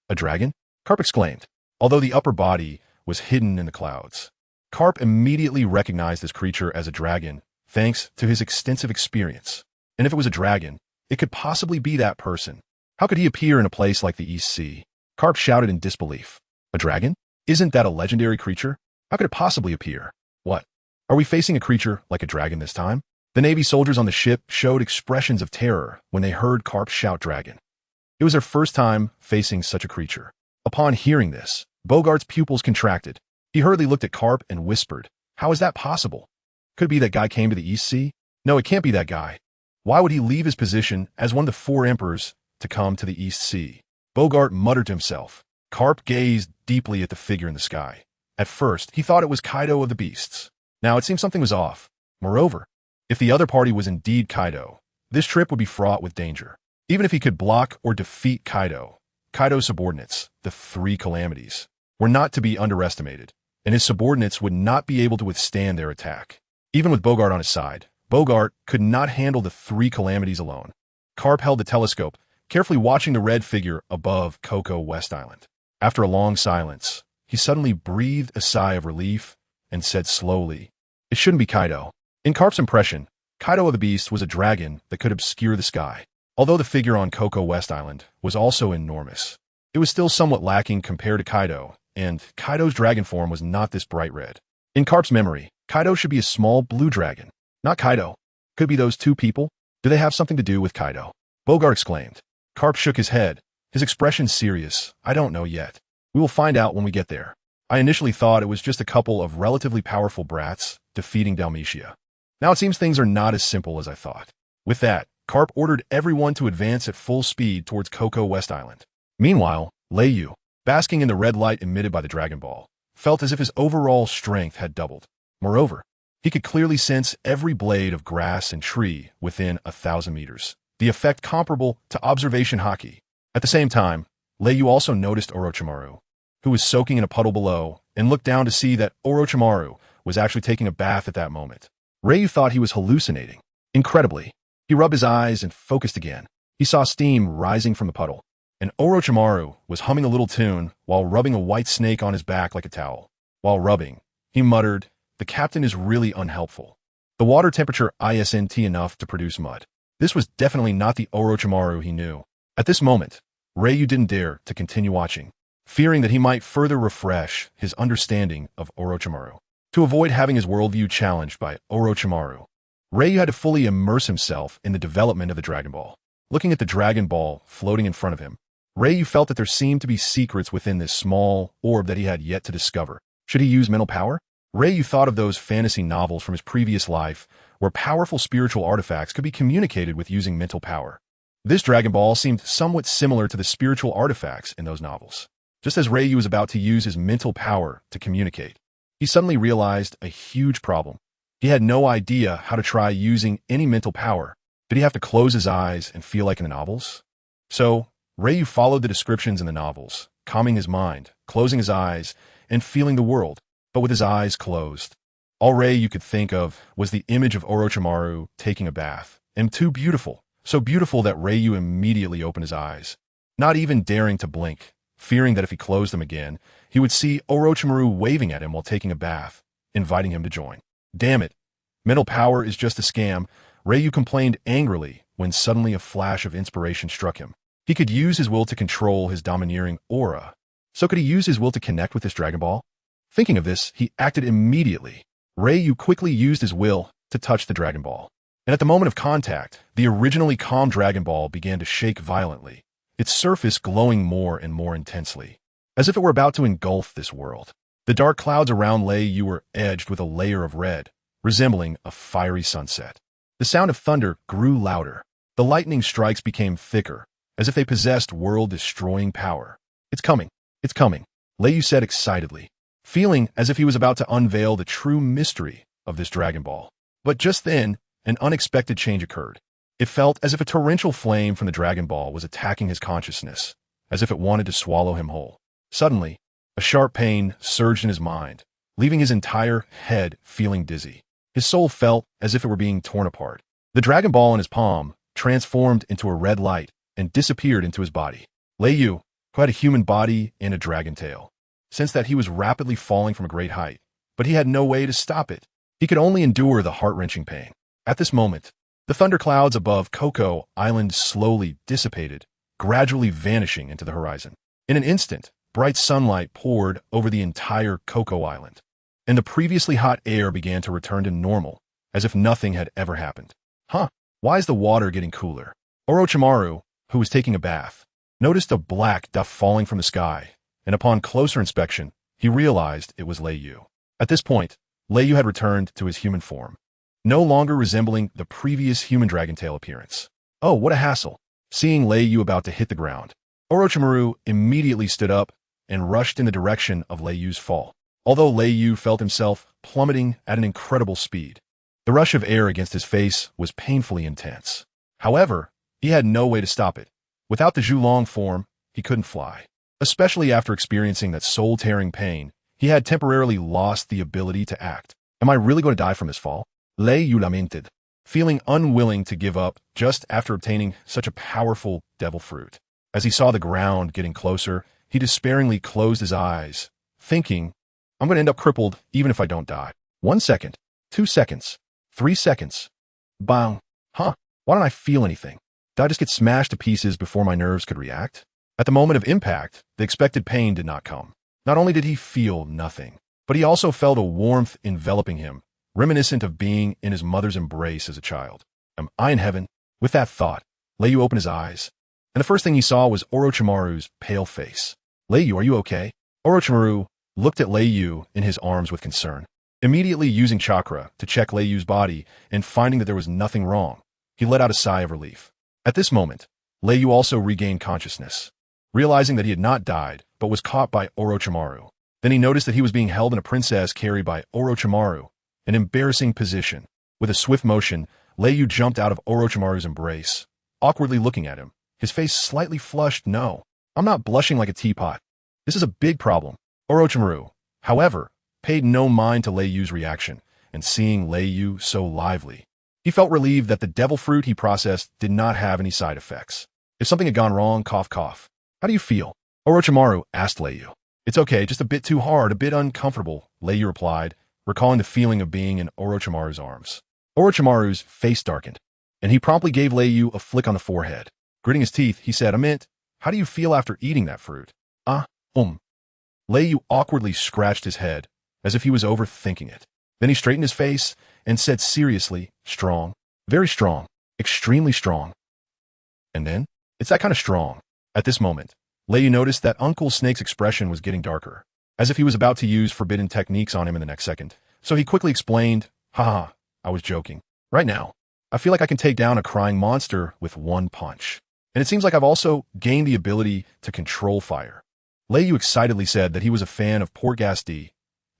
a dragon? Carp exclaimed, although the upper body was hidden in the clouds. Carp immediately recognized this creature as a dragon, thanks to his extensive experience. And if it was a dragon, it could possibly be that person. How could he appear in a place like the East Sea? Carp shouted in disbelief. A dragon? Isn't that a legendary creature? How could it possibly appear? What? Are we facing a creature like a dragon this time? The Navy soldiers on the ship showed expressions of terror when they heard Carp shout dragon. It was their first time facing such a creature. Upon hearing this, Bogart's pupils contracted. He hurriedly looked at Carp and whispered, how is that possible? Could it be that guy came to the East Sea? No, it can't be that guy. Why would he leave his position as one of the 4 emperors to come to the East Sea? Bogart muttered to himself. Carp gazed deeply at the figure in the sky. At first, he thought it was Kaido of the Beasts. Now it seemed something was off. Moreover, if the other party was indeed Kaido, this trip would be fraught with danger. Even if he could block or defeat Kaido, Kaido's subordinates, the 3 calamities, were not to be underestimated, and his subordinates would not be able to withstand their attack. Even with Bogart on his side, Bogart could not handle the 3 calamities alone. Carp held the telescope, carefully watching the red figure above Coco West Island. After a long silence, he suddenly breathed a sigh of relief and said slowly, it shouldn't be Kaido. In Carp's impression, Kaido of the Beast was a dragon that could obscure the sky. Although the figure on Coco West Island was also enormous, it was still somewhat lacking compared to Kaido, and Kaido's dragon form was not this bright red. In Carp's memory, Kaido should be a small blue dragon, not Kaido. Could be those 2 people? Do they have something to do with Kaido? Bogart exclaimed. Carp shook his head, his expression serious. I don't know yet. We will find out when we get there. I initially thought it was just a couple of relatively powerful brats defeating Dalmatia. Now it seems things are not as simple as I thought. With that, Carp ordered everyone to advance at full speed towards Coco West Island. Meanwhile, Leiyu, basking in the red light emitted by the Dragon Ball, felt as if his overall strength had doubled. Moreover, he could clearly sense every blade of grass and tree within 1,000 meters, the effect comparable to observation hockey. At the same time, Leiyu also noticed Orochimaru, who was soaking in a puddle below, and looked down to see that Orochimaru was actually taking a bath at that moment. Reiyu thought he was hallucinating. Incredibly, he rubbed his eyes and focused again. He saw steam rising from the puddle, and Orochimaru was humming a little tune while rubbing a white snake on his back like a towel. While rubbing, he muttered, "The captain is really unhelpful. The water temperature isn't enough to produce mud." This was definitely not the Orochimaru he knew. At this moment, Reiyu didn't dare to continue watching, fearing that he might further refresh his understanding of Orochimaru. To avoid having his worldview challenged by Orochimaru, Reiyu had to fully immerse himself in the development of the Dragon Ball. Looking at the Dragon Ball floating in front of him, Reiyu felt that there seemed to be secrets within this small orb that he had yet to discover. Should he use mental power? Reiyu thought of those fantasy novels from his previous life where powerful spiritual artifacts could be communicated with using mental power. This Dragon Ball seemed somewhat similar to the spiritual artifacts in those novels. Just as Reiyu was about to use his mental power to communicate, he suddenly realized a huge problem. He had no idea how to try using any mental power. Did he have to close his eyes and feel like in the novels? So, Reiyu followed the descriptions in the novels, calming his mind, closing his eyes, and feeling the world, but with his eyes closed. All Reiyu could think of was the image of Orochimaru taking a bath, and too beautiful, so beautiful that Reiyu immediately opened his eyes, not even daring to blink, fearing that if he closed them again, he would see Orochimaru waving at him while taking a bath, inviting him to join. Damn it. Mental power is just a scam, Reiyu complained angrily when suddenly a flash of inspiration struck him. He could use his will to control his domineering aura. So could he use his will to connect with this Dragon Ball? Thinking of this, he acted immediately. Reiyu quickly used his will to touch the Dragon Ball. And at the moment of contact, the originally calm Dragon Ball began to shake violently, its surface glowing more and more intensely, as if it were about to engulf this world. The dark clouds around Leiyu were edged with a layer of red, resembling a fiery sunset. The sound of thunder grew louder. The lightning strikes became thicker, as if they possessed world-destroying power. "It's coming, it's coming," Leiyu said excitedly, feeling as if he was about to unveil the true mystery of this Dragon Ball. But just then, an unexpected change occurred. It felt as if a torrential flame from the Dragon Ball was attacking his consciousness, as if it wanted to swallow him whole. Suddenly, a sharp pain surged in his mind, leaving his entire head feeling dizzy. His soul felt as if it were being torn apart. The Dragon Ball in his palm transformed into a red light and disappeared into his body. Leiyu, who had a human body and a dragon tail, sensed that he was rapidly falling from a great height, but he had no way to stop it. He could only endure the heart-wrenching pain. At this moment, the thunderclouds above Coco Island slowly dissipated, gradually vanishing into the horizon. In an instant, bright sunlight poured over the entire Coco Island, and the previously hot air began to return to normal, as if nothing had ever happened. Huh, why is the water getting cooler? Orochimaru, who was taking a bath, noticed a black dust falling from the sky, and upon closer inspection, he realized it was Leiyu. At this point, Leiyu had returned to his human form, no longer resembling the previous human dragon tail appearance. Oh, what a hassle. Seeing Leiyu about to hit the ground, Orochimaru immediately stood up and rushed in the direction of Leiyu's fall. Although Leiyu felt himself plummeting at an incredible speed, the rush of air against his face was painfully intense. However, he had no way to stop it. Without the Zhulong form, he couldn't fly. Especially after experiencing that soul-tearing pain, he had temporarily lost the ability to act. Am I really going to die from this fall? Leiyu lamented, feeling unwilling to give up just after obtaining such a powerful devil fruit. As he saw the ground getting closer, he despairingly closed his eyes, thinking, I'm going to end up crippled even if I don't die. 1 second, 2 seconds, 3 seconds. Bang. Huh, why don't I feel anything? Did I just get smashed to pieces before my nerves could react? At the moment of impact, the expected pain did not come. Not only did he feel nothing, but he also felt a warmth enveloping him, reminiscent of being in his mother's embrace as a child. Am I in heaven? With that thought, Leiyu opened his eyes, and the first thing he saw was Orochimaru's pale face. Leiyu, are you okay? Orochimaru looked at Leiyu in his arms with concern, immediately using chakra to check Leiyu's body and finding that there was nothing wrong. He let out a sigh of relief. At this moment, Leiyu also regained consciousness, realizing that he had not died but was caught by Orochimaru. Then he noticed that he was being held in a princess carried by Orochimaru, an embarrassing position. With a swift motion, Lei jumped out of Orochimaru's embrace, awkwardly looking at him, his face slightly flushed. No, I'm not blushing like a teapot. This is a big problem. Orochimaru, however, paid no mind to Lei's reaction, and seeing Lei so lively, he felt relieved that the devil fruit he processed did not have any side effects. If something had gone wrong, cough cough. How do you feel? Orochimaru asked Lei. It's okay, just a bit too hard, a bit uncomfortable, Lei replied, recalling the feeling of being in Orochimaru's arms. Orochimaru's face darkened, and he promptly gave Lei a flick on the forehead. Gritting his teeth, he said, how do you feel after eating that fruit? Lei awkwardly scratched his head, as if he was overthinking it. Then he straightened his face and said seriously, strong, very strong, extremely strong. And then, it's that kind of strong. At this moment, Lei noticed that Uncle Snake's expression was getting darker, as if he was about to use forbidden techniques on him in the next second. So he quickly explained, haha, I was joking. Right now, I feel like I can take down a crying monster with one punch. And it seems like I've also gained the ability to control fire. Lei excitedly said that he was a fan of Portgas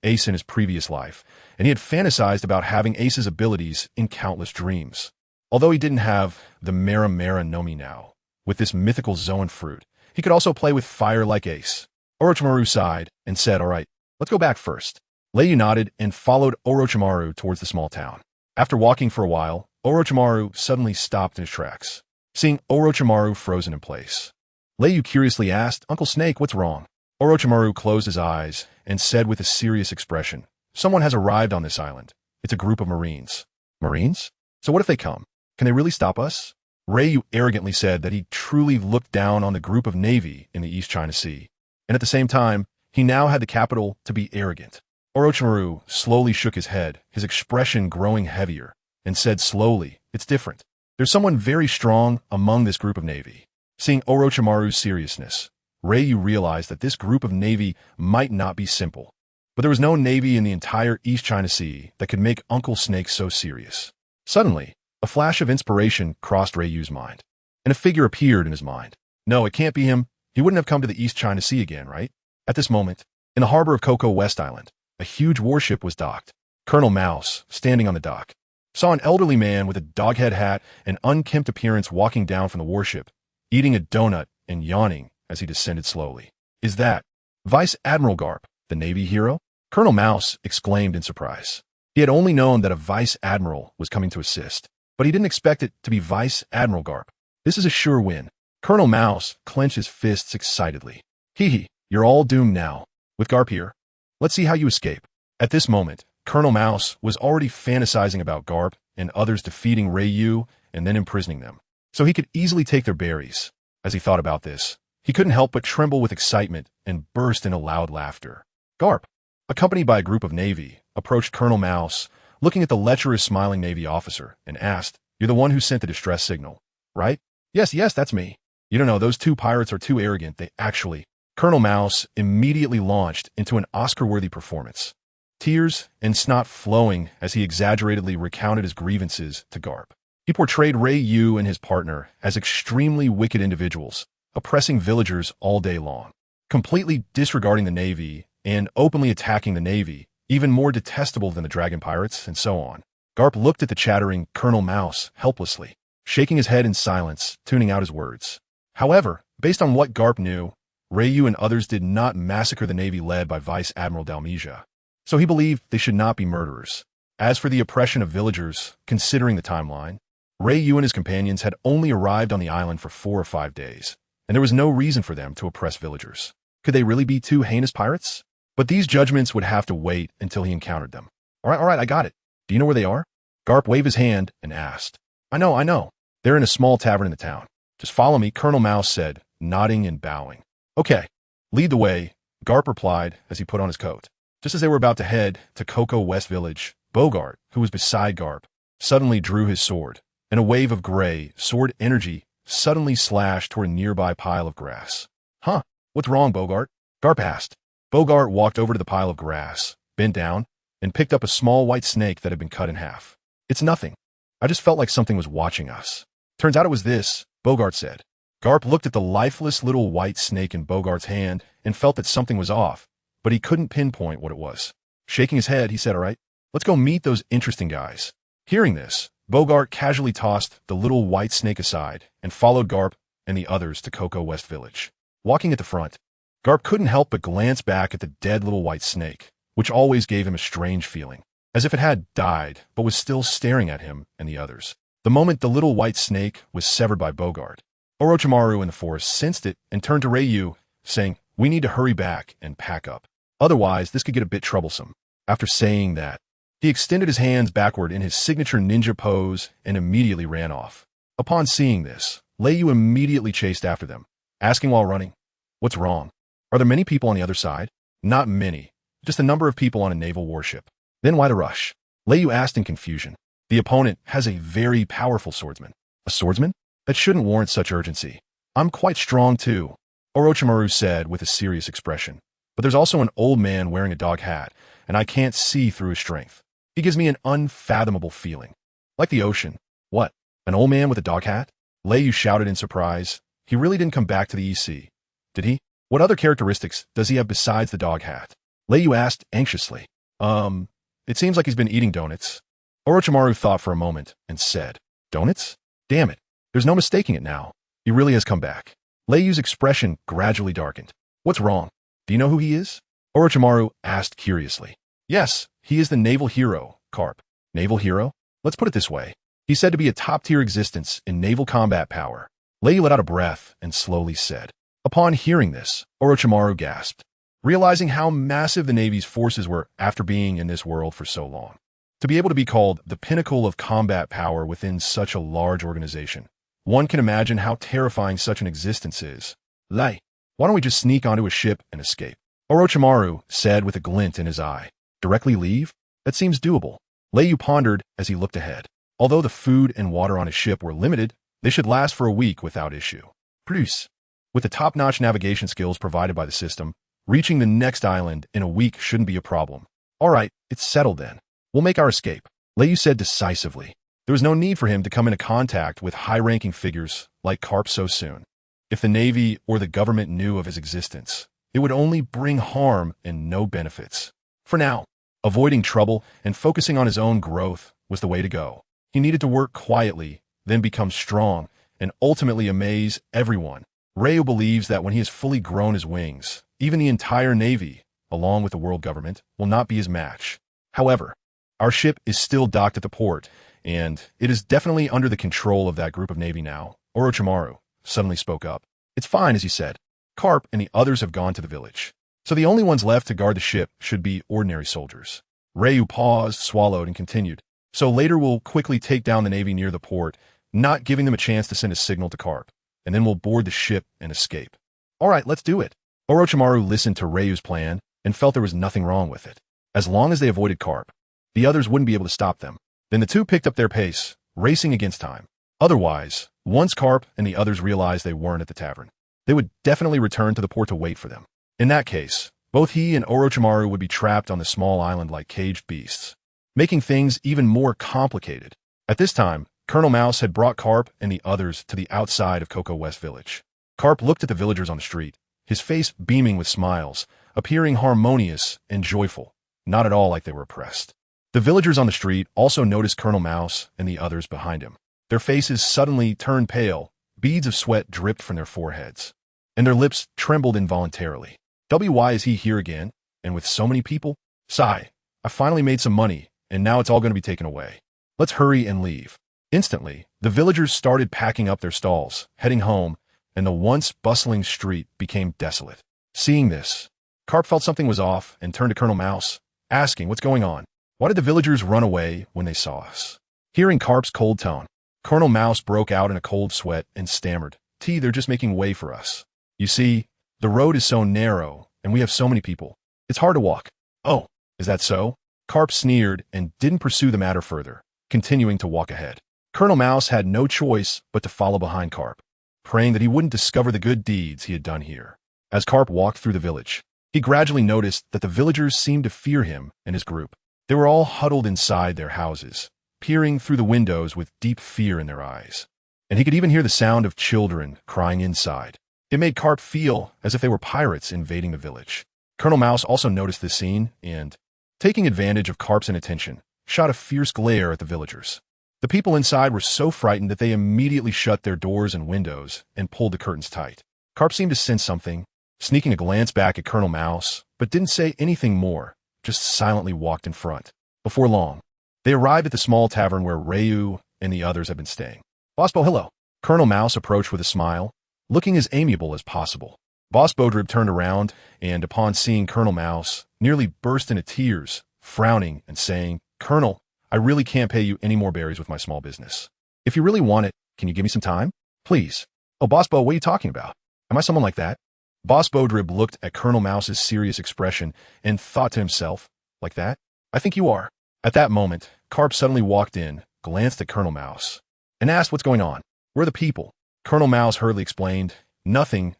Ace in his previous life, and he had fantasized about having Ace's abilities in countless dreams. Although he didn't have the Mera Mera no Mi now, with this mythical Zoan fruit, he could also play with fire like Ace. Orochimaru sighed and said, alright, let's go back first. Lei nodded and followed Orochimaru towards the small town. After walking for a while, Orochimaru suddenly stopped in his tracks, seeing Orochimaru frozen in place. Lei curiously asked, Uncle Snake, what's wrong? Orochimaru closed his eyes and said with a serious expression, someone has arrived on this island. It's a group of Marines. Marines? So what if they come? Can they really stop us? Ryu arrogantly said that he truly looked down on the group of Navy in the East China Sea, and at the same time, he now had the capital to be arrogant. Orochimaru slowly shook his head, his expression growing heavier, and said slowly, it's different. There's someone very strong among this group of Navy. Seeing Orochimaru's seriousness, Ryu realized that this group of Navy might not be simple. But there was no Navy in the entire East China Sea that could make Uncle Snake so serious. Suddenly, a flash of inspiration crossed Ryu's mind, and a figure appeared in his mind. No, it can't be him. He wouldn't have come to the East China Sea again, right? At this moment, in the harbor of Cocoa West Island, a huge warship was docked. Colonel Mouse, standing on the dock, saw an elderly man with a doghead hat and unkempt appearance walking down from the warship, eating a donut and yawning as he descended slowly. Is that Vice Admiral Garp, the Navy hero? Colonel Mouse exclaimed in surprise. He had only known that a Vice Admiral was coming to assist, but he didn't expect it to be Vice Admiral Garp. This is a sure win. Colonel Mouse clenched his fists excitedly. Hee, you're all doomed now. With Garp here, let's see how you escape. At this moment, Colonel Mouse was already fantasizing about Garp and others defeating Ryu and then imprisoning them, so he could easily take their berries. As he thought about this, he couldn't help but tremble with excitement and burst into loud laughter. Garp, accompanied by a group of Navy, approached Colonel Mouse, looking at the lecherous smiling Navy officer, and asked, you're the one who sent the distress signal, right? Yes, that's me. You don't know, those two pirates are too arrogant. They actually... Colonel Mouse immediately launched into an Oscar-worthy performance, tears and snot flowing as he exaggeratedly recounted his grievances to Garp. He portrayed Ryu and his partner as extremely wicked individuals, oppressing villagers all day long, completely disregarding the Navy and openly attacking the Navy, even more detestable than the Dragon Pirates, and so on. Garp looked at the chattering Colonel Mouse helplessly, shaking his head in silence, tuning out his words. However, based on what Garp knew, Ryu and others did not massacre the Navy led by Vice Admiral Dalmesia, so he believed they should not be murderers. As for the oppression of villagers, considering the timeline, Ryu and his companions had only arrived on the island for 4 or 5 days, and there was no reason for them to oppress villagers. Could they really be two heinous pirates? But these judgments would have to wait until he encountered them. All right, I got it. Do you know where they are? Garp waved his hand and asked. I know. They're in a small tavern in the town. Just follow me, Colonel Mouse said, nodding and bowing. Okay, lead the way, Garp replied as he put on his coat. Just as they were about to head to Cocoa West Village, Bogart, who was beside Garp, suddenly drew his sword, and a wave of gray sword energy suddenly slashed toward a nearby pile of grass. Huh, what's wrong, Bogart? Garp asked. Bogart walked over to the pile of grass, bent down, and picked up a small white snake that had been cut in half. It's nothing. I just felt like something was watching us. Turns out it was this, Bogart said. Garp looked at the lifeless little white snake in Bogart's hand and felt that something was off, but he couldn't pinpoint what it was. Shaking his head, he said, "All right, let's go meet those interesting guys." Hearing this, Bogart casually tossed the little white snake aside and followed Garp and the others to Cocoa West Village. Walking at the front, Garp couldn't help but glance back at the dead little white snake, which always gave him a strange feeling, as if it had died but was still staring at him and the others. The moment the little white snake was severed by Bogart, Orochimaru in the forest sensed it and turned to Ryu, saying, "We need to hurry back and pack up. Otherwise, this could get a bit troublesome." After saying that, he extended his hands backward in his signature ninja pose and immediately ran off. Upon seeing this, Ryu immediately chased after them, asking while running, "What's wrong? Are there many people on the other side?" "Not many, just a number of people on a naval warship." "Then why the rush?" Ryu asked in confusion. "The opponent has a very powerful swordsman." "A swordsman? That shouldn't warrant such urgency." "I'm quite strong too," Orochimaru said with a serious expression. "But there's also an old man wearing a dog hat, and I can't see through his strength. He gives me an unfathomable feeling. Like the ocean." "What? An old man with a dog hat?" Ryu shouted in surprise. He really didn't come back to the EC, did he? What other characteristics does he have besides the dog hat? Ryu asked anxiously. It seems like he's been eating donuts." Orochimaru thought for a moment and said, "Donuts? Damn it. There's no mistaking it now. He really has come back." Ryu's expression gradually darkened. "What's wrong? Do you know who he is?" Orochimaru asked curiously. "Yes, he is the naval hero, Garp." "Naval hero? Let's put it this way. He's said to be a top-tier existence in naval combat power." Ryu let out a breath and slowly said. Upon hearing this, Orochimaru gasped, realizing how massive the Navy's forces were after being in this world for so long. To be able to be called the pinnacle of combat power within such a large organization, one can imagine how terrifying such an existence is. "Why don't we just sneak onto a ship and escape?" Orochimaru said with a glint in his eye. "Directly leave? That seems doable." Ryu pondered as he looked ahead. Although the food and water on his ship were limited, they should last for a week without issue. Plus, with the top-notch navigation skills provided by the system, reaching the next island in a week shouldn't be a problem. "All right, it's settled then. We'll make our escape," Ryu said decisively. There was no need for him to come into contact with high-ranking figures like Garp so soon. If the Navy or the government knew of his existence, it would only bring harm and no benefits. For now, avoiding trouble and focusing on his own growth was the way to go. He needed to work quietly, then become strong, and ultimately amaze everyone. Ryu believes that when he has fully grown his wings, even the entire Navy, along with the world government, will not be his match. However, our ship is still docked at the port, and it is definitely under the control of that group of Navy now. Orochimaru suddenly spoke up. "It's fine, as you said. Garp and the others have gone to the village, so the only ones left to guard the ship should be ordinary soldiers." Ryu paused, swallowed, and continued. "So later we'll quickly take down the Navy near the port, not giving them a chance to send a signal to Garp, and then we'll board the ship and escape." "All right, let's do it." Orochimaru listened to Ryu's plan and felt there was nothing wrong with it. As long as they avoided Garp, the others wouldn't be able to stop them. Then the two picked up their pace, racing against time. Otherwise, once Garp and the others realized they weren't at the tavern, they would definitely return to the port to wait for them. In that case, both he and Orochimaru would be trapped on the small island like caged beasts, making things even more complicated. At this time, Colonel Mouse had brought Garp and the others to the outside of Cocoa West Village. Garp looked at the villagers on the street, his face beaming with smiles, appearing harmonious and joyful, not at all like they were oppressed. The villagers on the street also noticed Colonel Mouse and the others behind him. Their faces suddenly turned pale, beads of sweat dripped from their foreheads, and their lips trembled involuntarily. "Why is he here again? And with so many people? Sigh, I finally made some money, and now it's all going to be taken away. Let's hurry and leave." Instantly, the villagers started packing up their stalls, heading home, and the once bustling street became desolate. Seeing this, Garp felt something was off and turned to Colonel Mouse, asking, "What's going on? Why did the villagers run away when they saw us?" Hearing Garp's cold tone, Colonel Mouse broke out in a cold sweat and stammered, "They're just making way for us. You see, the road is so narrow, and we have so many people. It's hard to walk." "Oh, is that so?" Garp sneered and didn't pursue the matter further, continuing to walk ahead. Colonel Mouse had no choice but to follow behind Garp, praying that he wouldn't discover the good deeds he had done here. As Garp walked through the village, he gradually noticed that the villagers seemed to fear him and his group. They were all huddled inside their houses, peering through the windows with deep fear in their eyes. And he could even hear the sound of children crying inside. It made Garp feel as if they were pirates invading the village. Colonel Mouse also noticed this scene and, taking advantage of Carp's inattention, shot a fierce glare at the villagers. The people inside were so frightened that they immediately shut their doors and windows and pulled the curtains tight. Carp seemed to sense something, sneaking a glance back at Colonel Mouse, but didn't say anything more, just silently walked in front. Before long, they arrived at the small tavern where Ryu and the others had been staying. Boss Bo, hello. Colonel Mouse approached with a smile, looking as amiable as possible. Boss Bodrib turned around and, upon seeing Colonel Mouse, nearly burst into tears, frowning and saying, "Colonel, I really can't pay you any more berries with my small business. If you really want it, can you give me some time? Please." "Oh, Boss Bo, what are you talking about? Am I someone like that?" Boss Bodrib looked at Colonel Mouse's serious expression and thought to himself, "Like that? I think you are." At that moment, Carp suddenly walked in, glanced at Colonel Mouse, and asked what's going on. "Where are the people?" Colonel Mouse hurriedly explained, Nothing.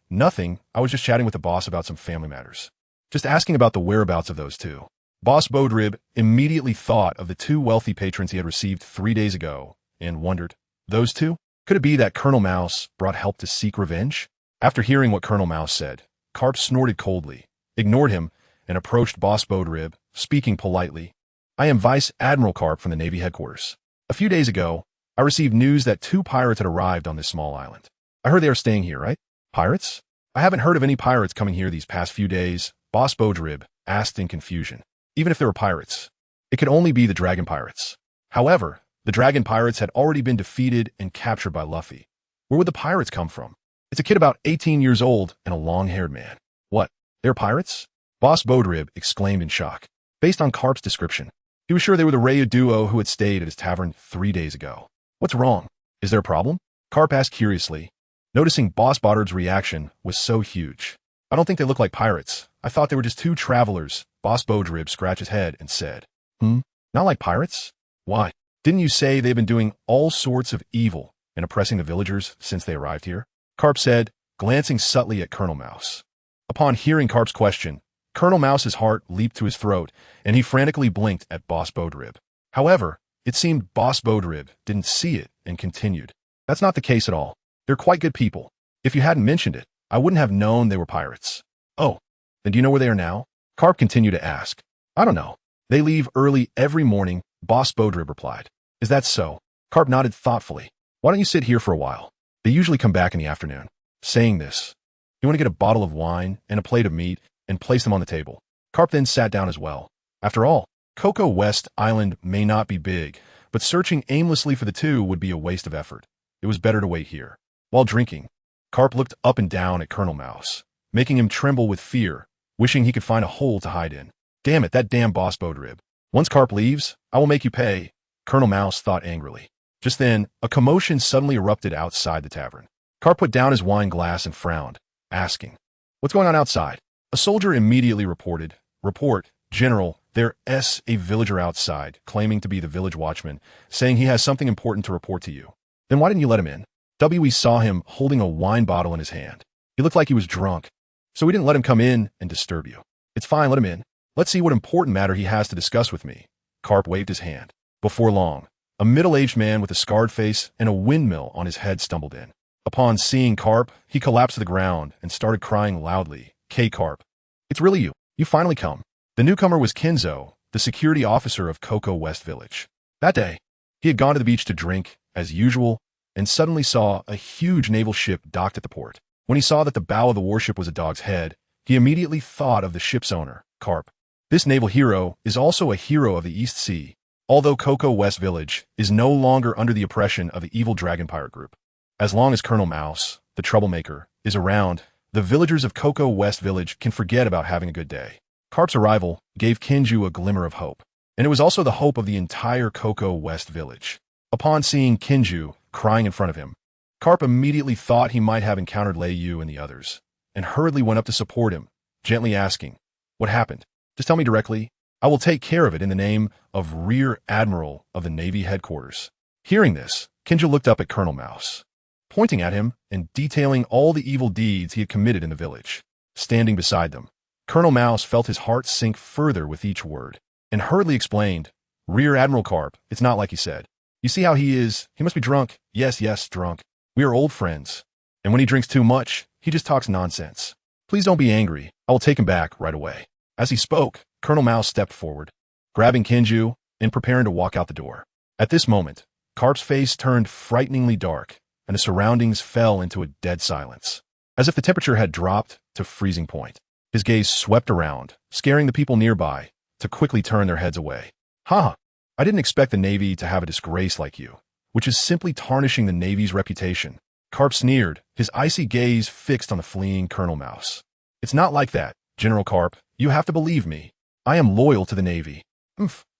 I was just chatting with the boss about some family matters. Just asking about the whereabouts of those two." Boss Bodrib immediately thought of the two wealthy patrons he had received 3 days ago and wondered, those two? Could it be that Colonel Mouse brought help to seek revenge? After hearing what Colonel Mouse said, Carp snorted coldly, ignored him, and approached Boss Bodrib, speaking politely. "I am Vice Admiral Carp from the Navy headquarters. A few days ago, I received news that 2 pirates had arrived on this small island. I heard they are staying here, right?" "Pirates? I haven't heard of any pirates coming here these past few days," Boss Bodrib asked in confusion. Even if there were pirates, it could only be the dragon pirates. However, the dragon pirates had already been defeated and captured by Luffy. Where would the pirates come from? It's a kid about 18 years old and a long-haired man. "What? They're pirates?" Boss Bodrib exclaimed in shock. Based on Carp's description, he was sure they were the Ryu duo who had stayed at his tavern 3 days ago. "What's wrong? Is there a problem?" Carp asked curiously, noticing Boss Bodrib's reaction was so huge. "I don't think they look like pirates. I thought they were just 2 travelers." Boss Bodrib scratched his head and said, Not like pirates? Why? Didn't you say they've been doing all sorts of evil and oppressing the villagers since they arrived here?" Carp said, glancing subtly at Colonel Mouse. Upon hearing Carp's question, Colonel Mouse's heart leaped to his throat, and he frantically blinked at Boss Bodrib. However, it seemed Boss Bodrib didn't see it and continued, "That's not the case at all. They're quite good people. If you hadn't mentioned it, I wouldn't have known they were pirates." "Oh, then do you know where they are now?" Carp continued to ask. "I don't know. They leave early every morning," Boss Bodrib replied. "Is that so?" Carp nodded thoughtfully. "Why don't you sit here for a while? They usually come back in the afternoon." Saying this, he went to get a bottle of wine and a plate of meat and place them on the table. Carp then sat down as well. After all, Cocoa West Island may not be big, but searching aimlessly for the two would be a waste of effort. It was better to wait here. While drinking, Carp looked up and down at Colonel Mouse, making him tremble with fear, wishing he could find a hole to hide in. "Damn it, that damn Boss Bodrib. Once Carp leaves, I will make you pay," Colonel Mouse thought angrily. Just then, a commotion suddenly erupted outside the tavern. Carp put down his wine glass and frowned, asking, "What's going on outside?" A soldier immediately reported, "Report, General, there's a villager outside, claiming to be the village watchman, saying he has something important to report to you." "Then why didn't you let him in?" We saw him holding a wine bottle in his hand. He looked like he was drunk, so we didn't let him come in and disturb you. "It's fine, let him in. Let's see what important matter he has to discuss with me." Carp waved his hand. Before long, a middle-aged man with a scarred face and a windmill on his head stumbled in. Upon seeing Carp, he collapsed to the ground and started crying loudly. "K. Carp, it's really you. You finally come." The newcomer was Kenzo, the security officer of Cocoa West Village. That day, he had gone to the beach to drink, as usual, and suddenly saw a huge naval ship docked at the port. When he saw that the bow of the warship was a dog's head, he immediately thought of the ship's owner, Carp. This naval hero is also a hero of the East Sea, although Cocoa West Village is no longer under the oppression of the evil dragon pirate group. As long as Colonel Mouse, the troublemaker, is around, the villagers of Cocoa West Village can forget about having a good day. Carp's arrival gave Kinju a glimmer of hope, and it was also the hope of the entire Cocoa West Village. Upon seeing Kinju crying in front of him, Carp immediately thought he might have encountered Lei Yu and the others, and hurriedly went up to support him, gently asking, "What happened? Just tell me directly. I will take care of it in the name of Rear Admiral of the Navy headquarters." Hearing this, Kinju looked up at Colonel Mouse, pointing at him and detailing all the evil deeds he had committed in the village. Standing beside them, Colonel Mouse felt his heart sink further with each word, and hurriedly explained, "Rear Admiral Carp, it's not like he said. You see how he is? He must be drunk. Yes, drunk. We are old friends. And when he drinks too much, he just talks nonsense." Please don't be angry. I will take him back right away. As he spoke, Colonel Mao stepped forward, grabbing Kinju and preparing to walk out the door. At this moment, Carp's face turned frighteningly dark, and the surroundings fell into a dead silence, as if the temperature had dropped to freezing point. His gaze swept around, scaring the people nearby to quickly turn their heads away. Haha, I didn't expect the Navy to have a disgrace like you, which is simply tarnishing the Navy's reputation. Carp sneered, his icy gaze fixed on the fleeing Colonel Mouse. It's not like that, General Carp. You have to believe me. I am loyal to the Navy.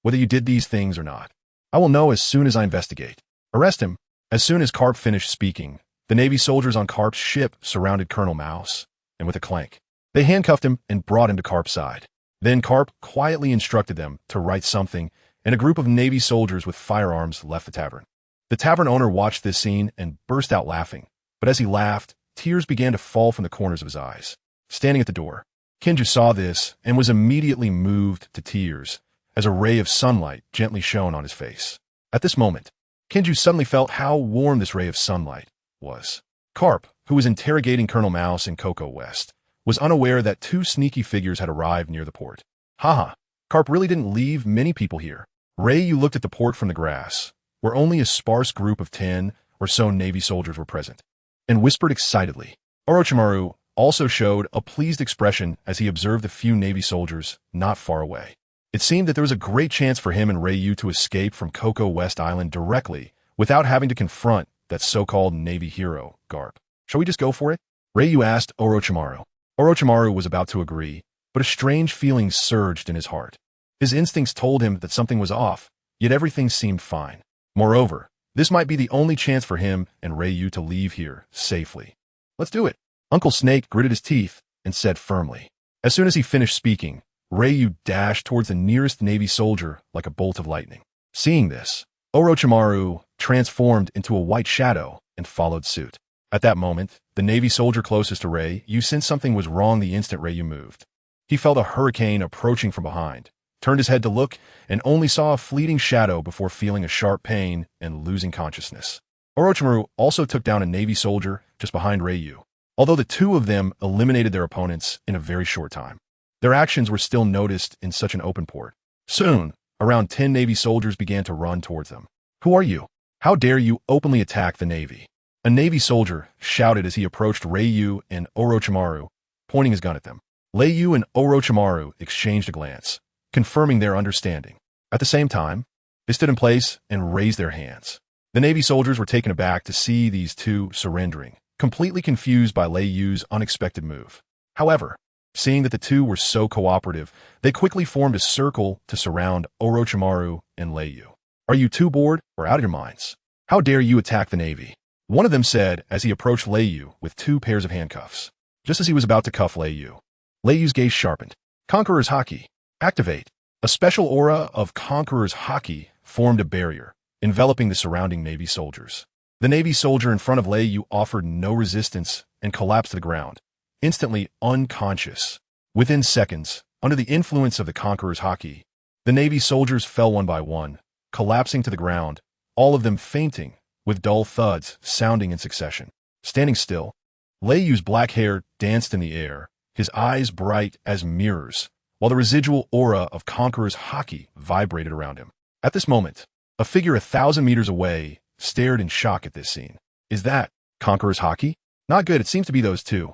Whether you did these things or not. I will know as soon as I investigate. Arrest him. As soon as Carp finished speaking, the Navy soldiers on Carp's ship surrounded Colonel Mouse, and with a clank, they handcuffed him and brought him to Carp's side. Then Carp quietly instructed them to write something, and a group of Navy soldiers with firearms left the tavern. The tavern owner watched this scene and burst out laughing, but as he laughed, tears began to fall from the corners of his eyes. Standing at the door, Kinju saw this and was immediately moved to tears as a ray of sunlight gently shone on his face. At this moment, Kinju suddenly felt how warm this ray of sunlight was. Carp, who was interrogating Colonel Mouse in Cocoa West, was unaware that two sneaky figures had arrived near the port. Haha, Carp really didn't leave many people here. Ray looked at the port from the grass, where only a sparse group of 10 or so Navy soldiers were present, and whispered excitedly. Orochimaru also showed a pleased expression as he observed a few Navy soldiers not far away. It seemed that there was a great chance for him and Ryu to escape from Cocoa West Island directly without having to confront that so-called Navy hero, Garp. Shall we just go for it? Ryu asked Orochimaru. Orochimaru was about to agree, but a strange feeling surged in his heart. His instincts told him that something was off, yet everything seemed fine. Moreover, this might be the only chance for him and Ryu to leave here safely. Let's do it. Uncle Snake gritted his teeth and said firmly. As soon as he finished speaking, Ryu dashed towards the nearest Navy soldier like a bolt of lightning. Seeing this, Orochimaru transformed into a white shadow and followed suit. At that moment, the Navy soldier closest to Ryu sensed something was wrong the instant Ryu moved. He felt a hurricane approaching from behind, turned his head to look, and only saw a fleeting shadow before feeling a sharp pain and losing consciousness. Orochimaru also took down a Navy soldier just behind Ryu, although the two of them eliminated their opponents in a very short time. Their actions were still noticed in such an open port. Soon, around 10 Navy soldiers began to run towards them. Who are you? How dare you openly attack the Navy? A Navy soldier shouted as he approached Ryu and Orochimaru, pointing his gun at them. Ryu and Orochimaru exchanged a glance, confirming their understanding. At the same time, they stood in place and raised their hands. The Navy soldiers were taken aback to see these two surrendering, completely confused by Ryu's unexpected move. However, seeing that the two were so cooperative, they quickly formed a circle to surround Orochimaru and Ryu. Are you too bored or out of your minds? How dare you attack the Navy? One of them said as he approached Ryu with 2 pairs of handcuffs. Just as he was about to cuff Ryu's gaze sharpened. Conqueror's Haki. Activate. A special aura of Conqueror's Haki formed a barrier, enveloping the surrounding Navy soldiers. The Navy soldier in front of Ryu offered no resistance and collapsed to the ground, instantly unconscious. Within seconds, under the influence of the Conqueror's Haki, the Navy soldiers fell one by one, collapsing to the ground, all of them fainting, with dull thuds sounding in succession. Standing still, Ryu's black hair danced in the air, his eyes bright as mirrors, while the residual aura of Conqueror's Haki vibrated around him. At this moment, a figure 1,000 meters away stared in shock at this scene. Is that Conqueror's Haki? Not good, it seems to be those two.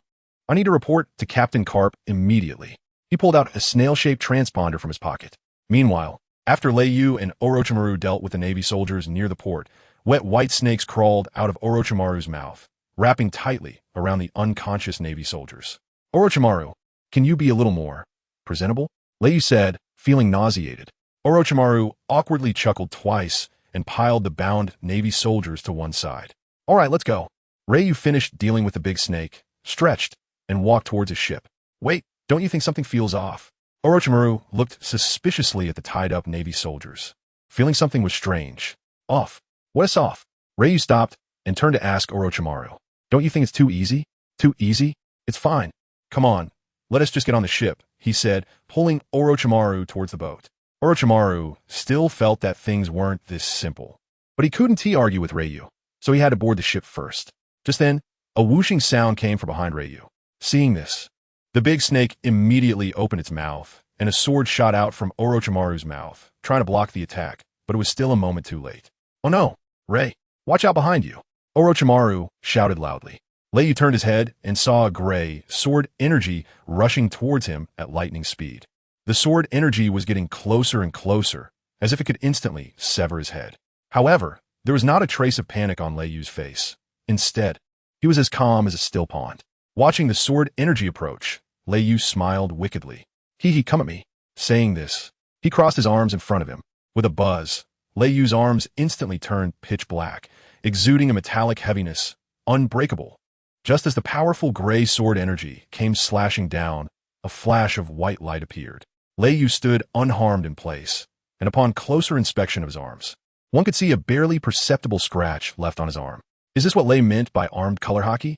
I need to report to Captain Carp immediately. He pulled out a snail-shaped transponder from his pocket. Meanwhile, after Ryu and Orochimaru dealt with the Navy soldiers near the port, wet white snakes crawled out of Orochimaru's mouth, wrapping tightly around the unconscious Navy soldiers. Orochimaru, can you be a little more presentable? Ryu said, feeling nauseated. Orochimaru awkwardly chuckled twice and piled the bound Navy soldiers to one side. All right, let's go. Ryu finished dealing with the big snake, stretched, and walked towards his ship. Wait, don't you think something feels off? Orochimaru looked suspiciously at the tied-up Navy soldiers, feeling something was strange. Off. What is off? Ryu stopped and turned to ask Orochimaru. Don't you think it's too easy? Too easy? It's fine. Come on, let us just get on the ship, he said, pulling Orochimaru towards the boat. Orochimaru still felt that things weren't this simple, but he couldn't argue with Ryu, so he had to board the ship first. Just then, a whooshing sound came from behind Ryu. Seeing this, The big snake immediately opened its mouth, and a sword shot out from Orochimaru's mouth, trying to block the attack, but it was still a moment too late. "Oh no, Ray, watch out behind you!" Orochimaru shouted loudly. Leiyu turned his head and saw a gray sword energy rushing towards him at lightning speed. The sword energy was getting closer and closer, as if it could instantly sever his head. However, there was not a trace of panic on Leiyu's face. Instead, he was as calm as a still pond. Watching the sword energy approach, Leiyu smiled wickedly. "He come at me." Saying this, he crossed his arms in front of him. With a buzz, Leiyu's arms instantly turned pitch black, exuding a metallic heaviness, unbreakable. Just as the powerful gray sword energy came slashing down, a flash of white light appeared. Leiyu stood unharmed in place, and upon closer inspection of his arms, one could see a barely perceptible scratch left on his arm. Is this what Lei meant by armed color hockey?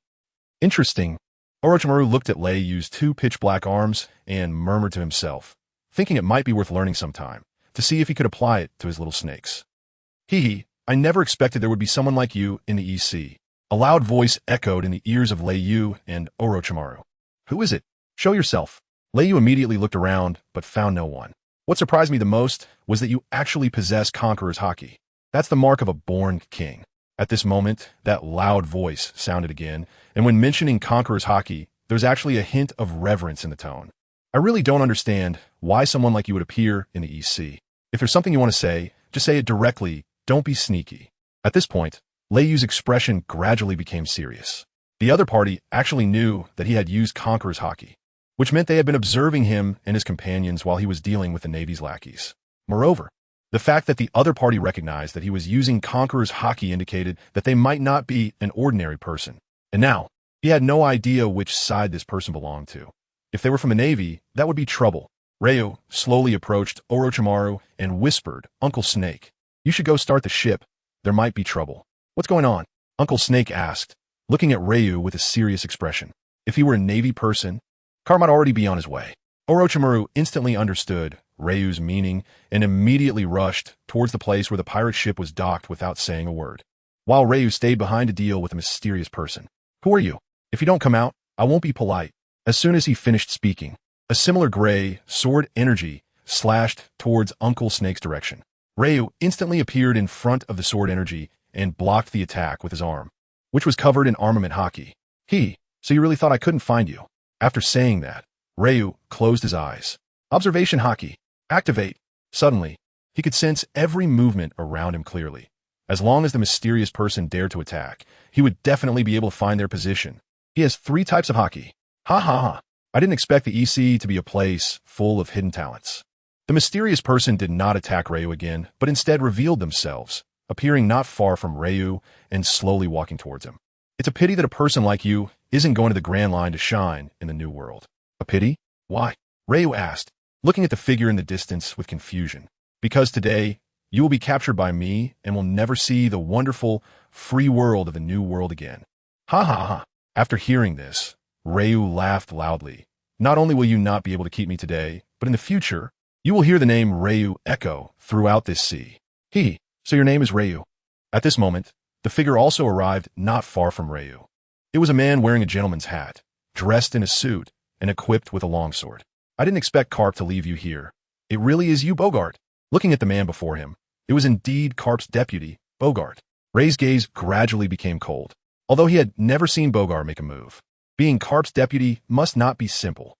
Interesting. Orochimaru looked at Leiyu's two pitch-black arms and murmured to himself, thinking it might be worth learning sometime, to see if he could apply it to his little snakes. I never expected there would be someone like you in the EC. A loud voice echoed in the ears of Leiyu and Orochimaru. "Who is it? Show yourself." Leiyu immediately looked around, but found no one. "What surprised me the most was that you actually possess Conqueror's Haki. That's the mark of a born king." At this moment, that loud voice sounded again, and when mentioning Conqueror's Haki, there's actually a hint of reverence in the tone. "I really don't understand why someone like you would appear in the EC. If there's something you want to say, just say it directly, don't be sneaky." At this point, Leiyu's expression gradually became serious. The other party actually knew that he had used Conqueror's Haki, which meant they had been observing him and his companions while he was dealing with the Navy's lackeys. Moreover, the fact that the other party recognized that he was using Conqueror's Haki indicated that they might not be an ordinary person. And now, he had no idea which side this person belonged to. If they were from the Navy, that would be trouble. Ryu slowly approached Orochimaru and whispered, "Uncle Snake, you should go start the ship. There might be trouble." "What's going on?" Uncle Snake asked, looking at Ryu with a serious expression. If he were a Navy person, Carp might already be on his way. Orochimaru instantly understood Ryu's meaning and immediately rushed towards the place where the pirate ship was docked without saying a word, while Ryu stayed behind to deal with a mysterious person. "Who are you? If you don't come out, I won't be polite." As soon as he finished speaking, a similar gray sword energy slashed towards Uncle Snake's direction. Ryu instantly appeared in front of the sword energy and blocked the attack with his arm, which was covered in armament haki. "So you really thought I couldn't find you?" After saying that, Ryu closed his eyes. Observation haki. Activate. Suddenly, he could sense every movement around him clearly. As long as the mysterious person dared to attack, he would definitely be able to find their position. He has 3 types of haki. Ha ha ha. I didn't expect the EC to be a place full of hidden talents. The mysterious person did not attack Ryu again, but instead revealed themselves, appearing not far from Ryu and slowly walking towards him. "It's a pity that a person like you isn't going to the Grand Line to shine in the New World." "A pity? Why?" Ryu asked, looking at the figure in the distance with confusion. "Because today, you will be captured by me and will never see the wonderful, free world of the New World again." Ha ha ha. After hearing this, Ryu laughed loudly. "Not only will you not be able to keep me today, but in the future, you will hear the name Ryu echo throughout this sea." So your name is Ryu." At this moment, the figure also arrived not far from Ryu. It was a man wearing a gentleman's hat, dressed in a suit, and equipped with a longsword. "I didn't expect Carp to leave you here. It really is you, Bogart." Looking at the man before him, it was indeed Carp's deputy, Bogart. Ray's gaze gradually became cold, although he had never seen Bogart make a move. Being Carp's deputy must not be simple.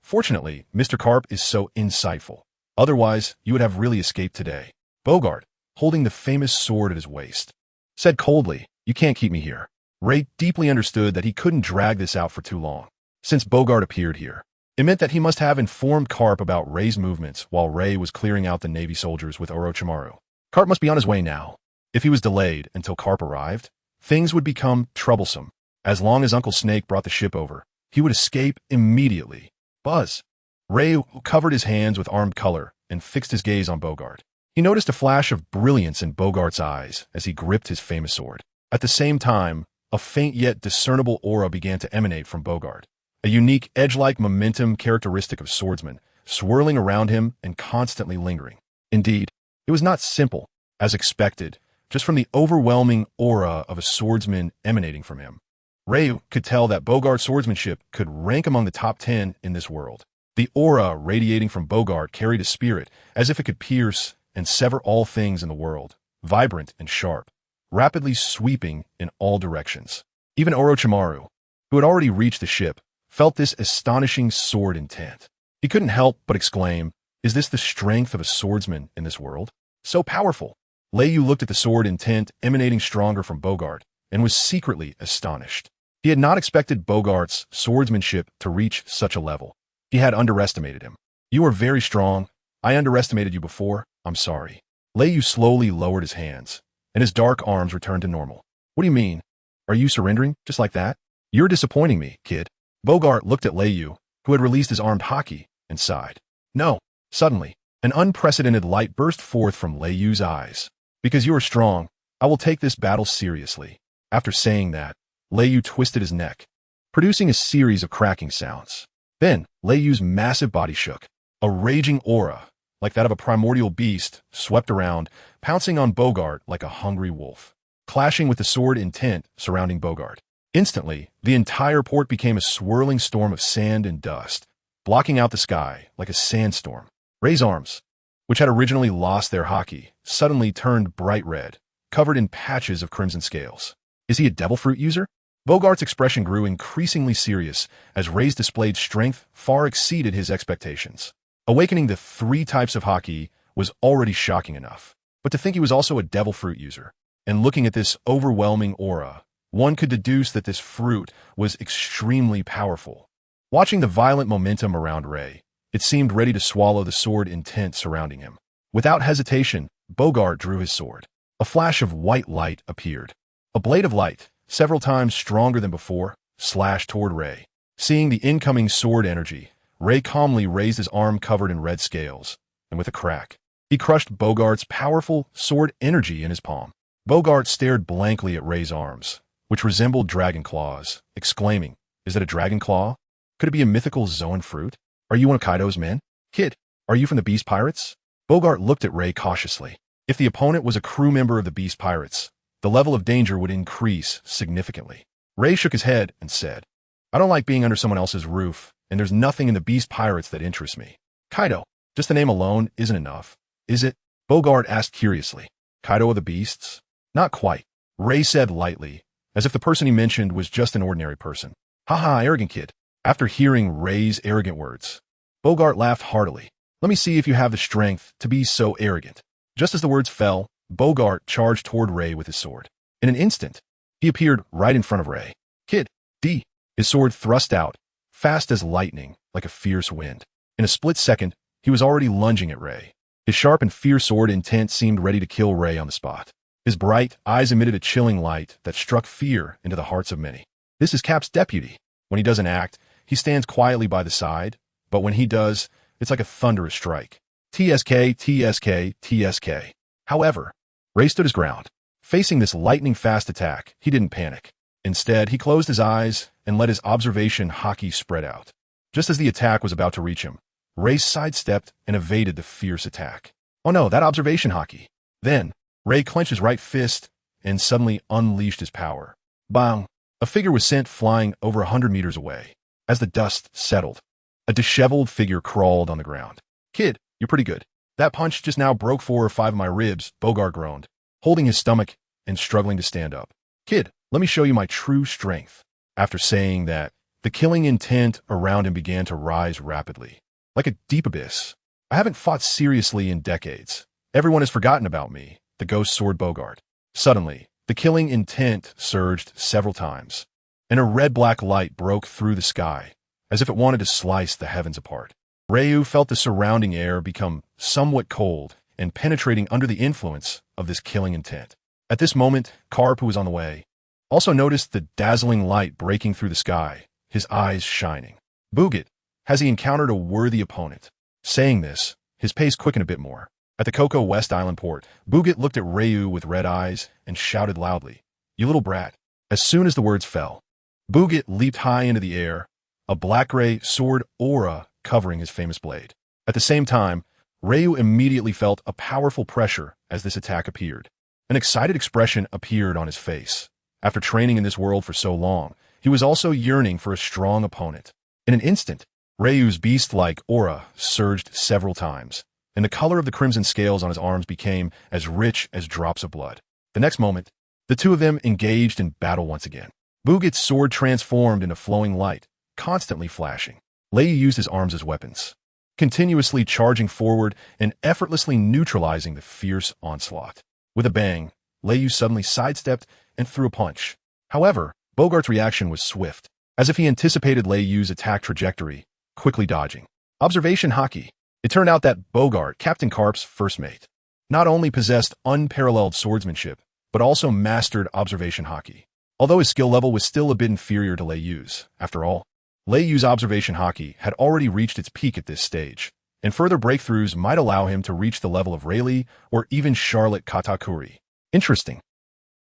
Fortunately, Mr. Carp is so insightful. Otherwise, you would have really escaped today. Bogart, holding the famous sword at his waist, said coldly, "You can't keep me here." Ray deeply understood that he couldn't drag this out for too long. Since Bogart appeared here, it meant that he must have informed Carp about Ray's movements while Ray was clearing out the Navy soldiers with Orochimaru. Carp must be on his way now. If he was delayed until Carp arrived, things would become troublesome. As long as Uncle Snake brought the ship over, he would escape immediately. Buzz. Ray covered his hands with armed color and fixed his gaze on Bogart. He noticed a flash of brilliance in Bogart's eyes as he gripped his famous sword. At the same time, a faint yet discernible aura began to emanate from Bogart, a unique edge-like momentum characteristic of swordsmen, swirling around him and constantly lingering. Indeed, it was not simple, as expected, just from the overwhelming aura of a swordsman emanating from him. Ryu could tell that Bogart's swordsmanship could rank among the top 10 in this world. The aura radiating from Bogart carried a spirit as if it could pierce and sever all things in the world, vibrant and sharp, rapidly sweeping in all directions. Even Orochimaru, who had already reached the ship, felt this astonishing sword intent. He couldn't help but exclaim, "Is this the strength of a swordsman in this world? So powerful." Leyu looked at the sword intent emanating stronger from Bogart and was secretly astonished. He had not expected Bogart's swordsmanship to reach such a level. He had underestimated him. "You are very strong. I underestimated you before. I'm sorry." Leyu slowly lowered his hands, and his dark arms returned to normal. "What do you mean? Are you surrendering just like that? You're disappointing me, kid." Bogart looked at Leyu, who had released his armed haki, and sighed. "No." Suddenly, an unprecedented light burst forth from Leyu's eyes. "Because you are strong, I will take this battle seriously." After saying that, Leyu twisted his neck, producing a series of cracking sounds. Then, Leyu's massive body shook. A raging aura, like that of a primordial beast, swept around, pouncing on Bogart like a hungry wolf, clashing with the sword intent surrounding Bogart. Instantly, the entire port became a swirling storm of sand and dust, blocking out the sky like a sandstorm. Rei's arms, which had originally lost their haki, suddenly turned bright red, covered in patches of crimson scales. "Is he a devil fruit user?" Bogart's expression grew increasingly serious as Rei's displayed strength far exceeded his expectations. Awakening the 3 types of haki was already shocking enough, but to think he was also a devil fruit user, and looking at this overwhelming aura, one could deduce that this fruit was extremely powerful. Watching the violent momentum around Rei, it seemed ready to swallow the sword intent surrounding him. Without hesitation, Bogart drew his sword. A flash of white light appeared. A blade of light, several times stronger than before, slashed toward Rei. Seeing the incoming sword energy, Rei calmly raised his arm covered in red scales, and with a crack, he crushed Bogart's powerful sword energy in his palm. Bogart stared blankly at Rei's arms, which resembled dragon claws, exclaiming, "Is that a dragon claw? Could it be a mythical Zoan fruit? Are you one of Kaido's men? Kid, are you from the Beast Pirates?" Bogart looked at Rei cautiously. If the opponent was a crew member of the Beast Pirates, the level of danger would increase significantly. Rei shook his head and said, "I don't like being under someone else's roof, and there's nothing in the Beast Pirates that interests me." "Kaido, just the name alone isn't enough, is it?" Bogart asked curiously. "Kaido of the Beasts?" "Not quite," Rei said lightly, as if the person he mentioned was just an ordinary person. "Haha, arrogant kid." After hearing Rei's arrogant words, Bogart laughed heartily. "Let me see if you have the strength to be so arrogant." Just as the words fell, Bogart charged toward Rei with his sword. In an instant, he appeared right in front of Rei. "Kid, D." His sword thrust out, fast as lightning, like a fierce wind. In a split second, he was already lunging at Rei. His sharp and fierce sword intent seemed ready to kill Rei on the spot. His bright eyes emitted a chilling light that struck fear into the hearts of many. This is Cap's deputy. When he doesn't act, he stands quietly by the side, but when he does, it's like a thunderous strike. TSK, TSK, TSK. However, Rei stood his ground. Facing this lightning-fast attack, he didn't panic. Instead, he closed his eyes and let his observation haki spread out. Just as the attack was about to reach him, Rei sidestepped and evaded the fierce attack. "Oh no, that observation haki." Then, Rei clenched his right fist and suddenly unleashed his power. Bang! A figure was sent flying over 100 meters away. As the dust settled, a disheveled figure crawled on the ground. "Kid, you're pretty good. That punch just now broke 4 or 5 of my ribs," Bogart groaned, holding his stomach and struggling to stand up. "Kid, let me show you my true strength." After saying that, the killing intent around him began to rise rapidly, like a deep abyss. "I haven't fought seriously in decades. Everyone has forgotten about me," the ghost soared Bogart. Suddenly, the killing intent surged several times, and a red-black light broke through the sky, as if it wanted to slice the heavens apart. Ryu felt the surrounding air become somewhat cold and penetrating under the influence of this killing intent. At this moment, Karp, who was on the way, also noticed the dazzling light breaking through the sky, his eyes shining. "Buget, has he encountered a worthy opponent?" Saying this, his pace quickened a bit more. At the Cocoa West Island port, Buget looked at Ryu with red eyes and shouted loudly, "You little brat." As soon as the words fell, Buget leaped high into the air, a black-gray sword aura covering his famous blade. At the same time, Ryu immediately felt a powerful pressure as this attack appeared. An excited expression appeared on his face. After training in this world for so long, he was also yearning for a strong opponent. In an instant, Ryu's beast-like aura surged several times, and the color of the crimson scales on his arms became as rich as drops of blood. The next moment, the two of them engaged in battle once again. Bugit's sword transformed into flowing light, constantly flashing. Ryu used his arms as weapons, continuously charging forward and effortlessly neutralizing the fierce onslaught. With a bang, Ryu suddenly sidestepped and threw a punch. However, Bogart's reaction was swift, as if he anticipated Ryu's attack trajectory, quickly dodging. Observation Haki. It turned out that Bogart, Captain Carp's first mate, not only possessed unparalleled swordsmanship, but also mastered observation Haki. Although his skill level was still a bit inferior to Ryu's, after all, Ryu's observation Haki had already reached its peak at this stage, and further breakthroughs might allow him to reach the level of Rayleigh or even Charlotte Katakuri. Interesting.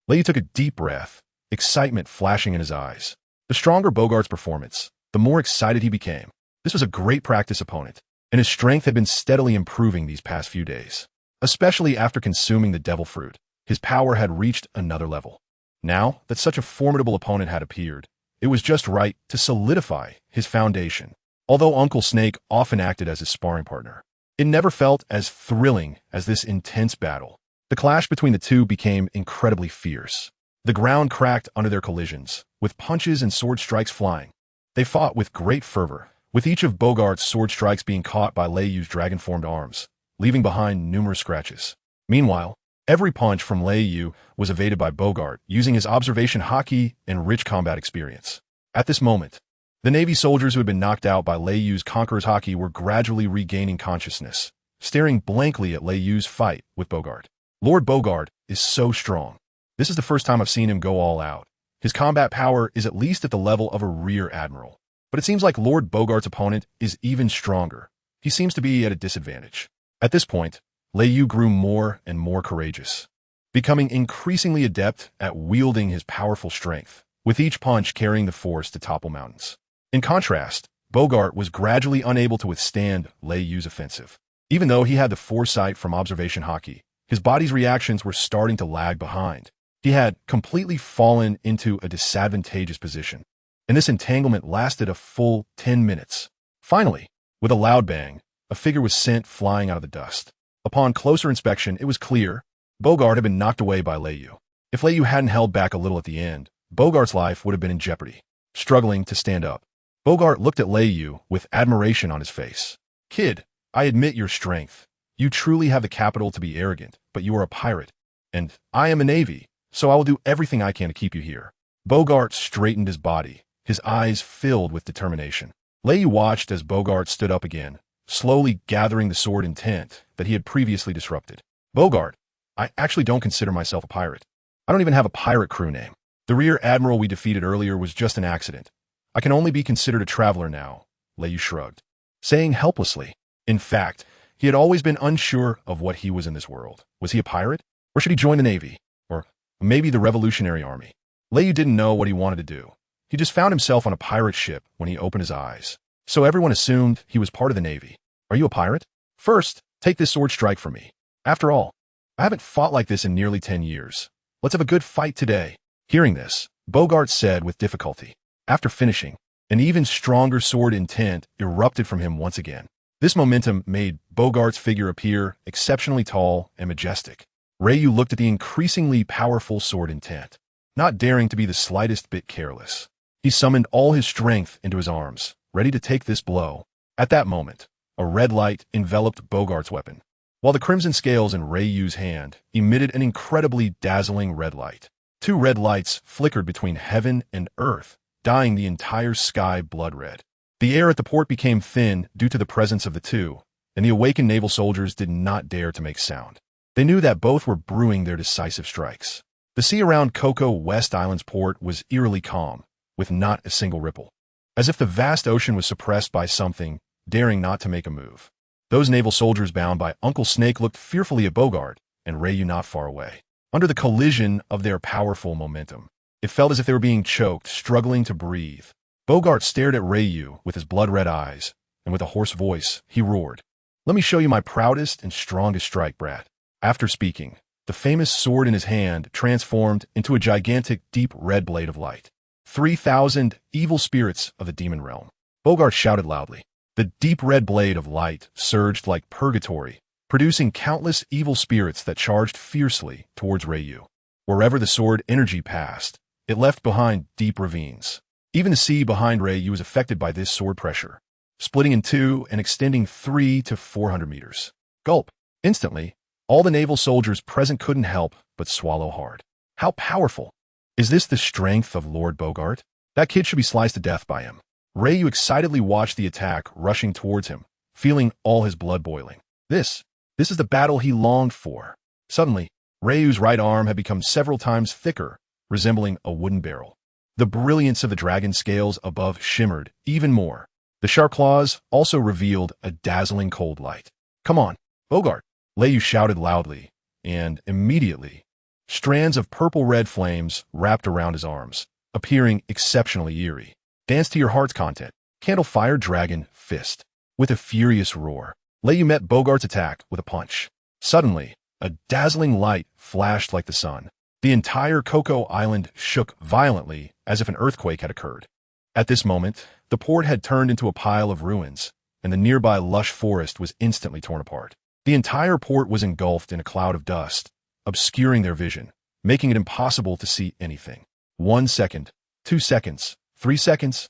Ryu took a deep breath, excitement flashing in his eyes. The stronger Bogart's performance, the more excited he became. This was a great practice opponent, and his strength had been steadily improving these past few days. Especially after consuming the devil fruit, his power had reached another level. Now that such a formidable opponent had appeared, it was just right to solidify his foundation. Although Uncle Snake often acted as his sparring partner, it never felt as thrilling as this intense battle. The clash between the two became incredibly fierce. The ground cracked under their collisions, with punches and sword strikes flying. They fought with great fervor, with each of Bogart's sword strikes being caught by Ryu's dragon-formed arms, leaving behind numerous scratches. Meanwhile, every punch from Ryu was evaded by Bogart, using his observation Haki and rich combat experience. At this moment, the Navy soldiers who had been knocked out by Ryu's Conqueror's Haki were gradually regaining consciousness, staring blankly at Ryu's fight with Bogart. Lord Bogart is so strong. This is the first time I've seen him go all out. His combat power is at least at the level of a rear admiral. But it seems like Lord Bogart's opponent is even stronger. He seems to be at a disadvantage. At this point, Ryu grew more and more courageous, becoming increasingly adept at wielding his powerful strength, with each punch carrying the force to topple mountains. In contrast, Bogart was gradually unable to withstand Ryu's offensive. Even though he had the foresight from observation Haki, his body's reactions were starting to lag behind. He had completely fallen into a disadvantageous position, and this entanglement lasted a full 10 minutes. Finally, with a loud bang, a figure was sent flying out of the dust. Upon closer inspection, it was clear Bogart had been knocked away by Ryu. If Ryu hadn't held back a little at the end, Bogart's life would have been in jeopardy. Struggling to stand up, Bogart looked at Ryu with admiration on his face. "Kid, I admit your strength. You truly have the capital to be arrogant, but you are a pirate, and I am a Navy, so I will do everything I can to keep you here." Bogart straightened his body, his eyes filled with determination. Ryu watched as Bogart stood up again, slowly gathering the sword intent that he had previously disrupted. "Bogart, I actually don't consider myself a pirate. I don't even have a pirate crew name. The rear admiral we defeated earlier was just an accident. I can only be considered a traveler now," Ryu shrugged, saying helplessly. In fact, he had always been unsure of what he was in this world. Was he a pirate? Or should he join the Navy? Or maybe the Revolutionary Army? Ryu didn't know what he wanted to do. He just found himself on a pirate ship when he opened his eyes. So everyone assumed he was part of the Navy. "Are you a pirate? First, take this sword strike from me. After all, I haven't fought like this in nearly 10 years. Let's have a good fight today." Hearing this, Bogart said with difficulty. After finishing, an even stronger sword intent erupted from him once again. This momentum made Bogart's figure appear exceptionally tall and majestic. Ryu looked at the increasingly powerful sword intent, not daring to be the slightest bit careless. He summoned all his strength into his arms, ready to take this blow. At that moment, a red light enveloped Bogart's weapon, while the crimson scales in Ryu's hand emitted an incredibly dazzling red light. Two red lights flickered between heaven and earth, dyeing the entire sky blood red. The air at the port became thin due to the presence of the two, and the awakened naval soldiers did not dare to make sound. They knew that both were brewing their decisive strikes. The sea around Coco West Island's port was eerily calm, with not a single ripple, as if the vast ocean was suppressed by something, daring not to make a move. Those naval soldiers bound by Uncle Snake looked fearfully at Bogart and Ryu not far away. Under the collision of their powerful momentum, it felt as if they were being choked, struggling to breathe. Bogart stared at Ryu with his blood-red eyes, and with a hoarse voice, he roared, "Let me show you my proudest and strongest strike, brat." After speaking, the famous sword in his hand transformed into a gigantic deep red blade of light. 3,000 evil spirits of the demon realm. Bogart shouted loudly. The deep red blade of light surged like purgatory, producing countless evil spirits that charged fiercely towards Ryu. Wherever the sword energy passed, it left behind deep ravines. Even the sea behind Ryu was affected by this sword pressure, splitting in two and extending 300 to 400 meters. Gulp. Instantly, all the naval soldiers present couldn't help but swallow hard. How powerful! Is this the strength of Lord Bogart? That kid should be sliced to death by him. Ryu excitedly watched the attack rushing towards him, feeling all his blood boiling. This is the battle he longed for. Suddenly, Ryu's right arm had become several times thicker, resembling a wooden barrel. The brilliance of the dragon scales above shimmered even more. The sharp claws also revealed a dazzling cold light. Come on, Bogart! Ryu shouted loudly, and immediately, strands of purple-red flames wrapped around his arms, appearing exceptionally eerie. Dance to your heart's content. Candle Fire Dragon Fist. With a furious roar, Ryu met Bogart's attack with a punch. Suddenly, a dazzling light flashed like the sun. The entire Coco Island shook violently as if an earthquake had occurred. At this moment, the port had turned into a pile of ruins, and the nearby lush forest was instantly torn apart. The entire port was engulfed in a cloud of dust, obscuring their vision, making it impossible to see anything. 1 second, 2 seconds, 3 seconds.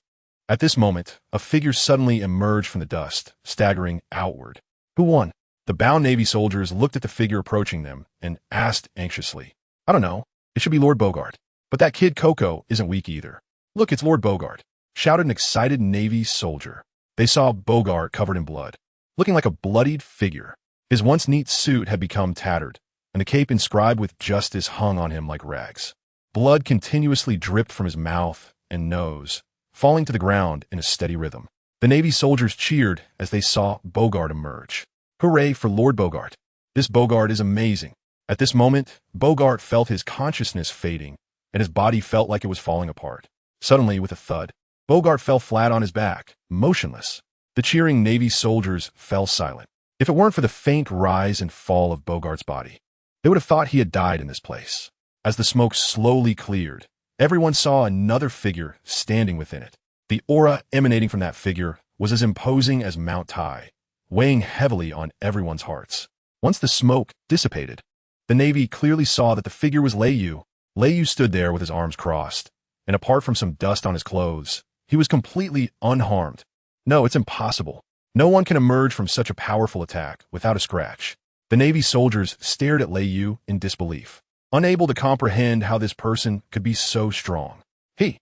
At this moment, a figure suddenly emerged from the dust, staggering outward. Who won? The bound Navy soldiers looked at the figure approaching them and asked anxiously. I don't know. It should be Lord Bogart. But that kid Coco isn't weak either. Look, it's Lord Bogart, shouted an excited Navy soldier. They saw Bogart covered in blood, looking like a bloodied figure. His once neat suit had become tattered, and the cape inscribed with justice hung on him like rags. Blood continuously dripped from his mouth and nose, falling to the ground in a steady rhythm. The Navy soldiers cheered as they saw Bogart emerge. Hooray for Lord Bogart! This Bogart is amazing. At this moment, Bogart felt his consciousness fading, and his body felt like it was falling apart. Suddenly, with a thud, Bogart fell flat on his back, motionless. The cheering Navy soldiers fell silent. If it weren't for the faint rise and fall of Bogart's body, they would have thought he had died in this place. As the smoke slowly cleared, everyone saw another figure standing within it. The aura emanating from that figure was as imposing as Mount Tai, weighing heavily on everyone's hearts. Once the smoke dissipated, the Navy clearly saw that the figure was Ryu. Ryu stood there with his arms crossed, and apart from some dust on his clothes, he was completely unharmed. No, it's impossible. No one can emerge from such a powerful attack without a scratch. The Navy soldiers stared at Ryu in disbelief, unable to comprehend how this person could be so strong. He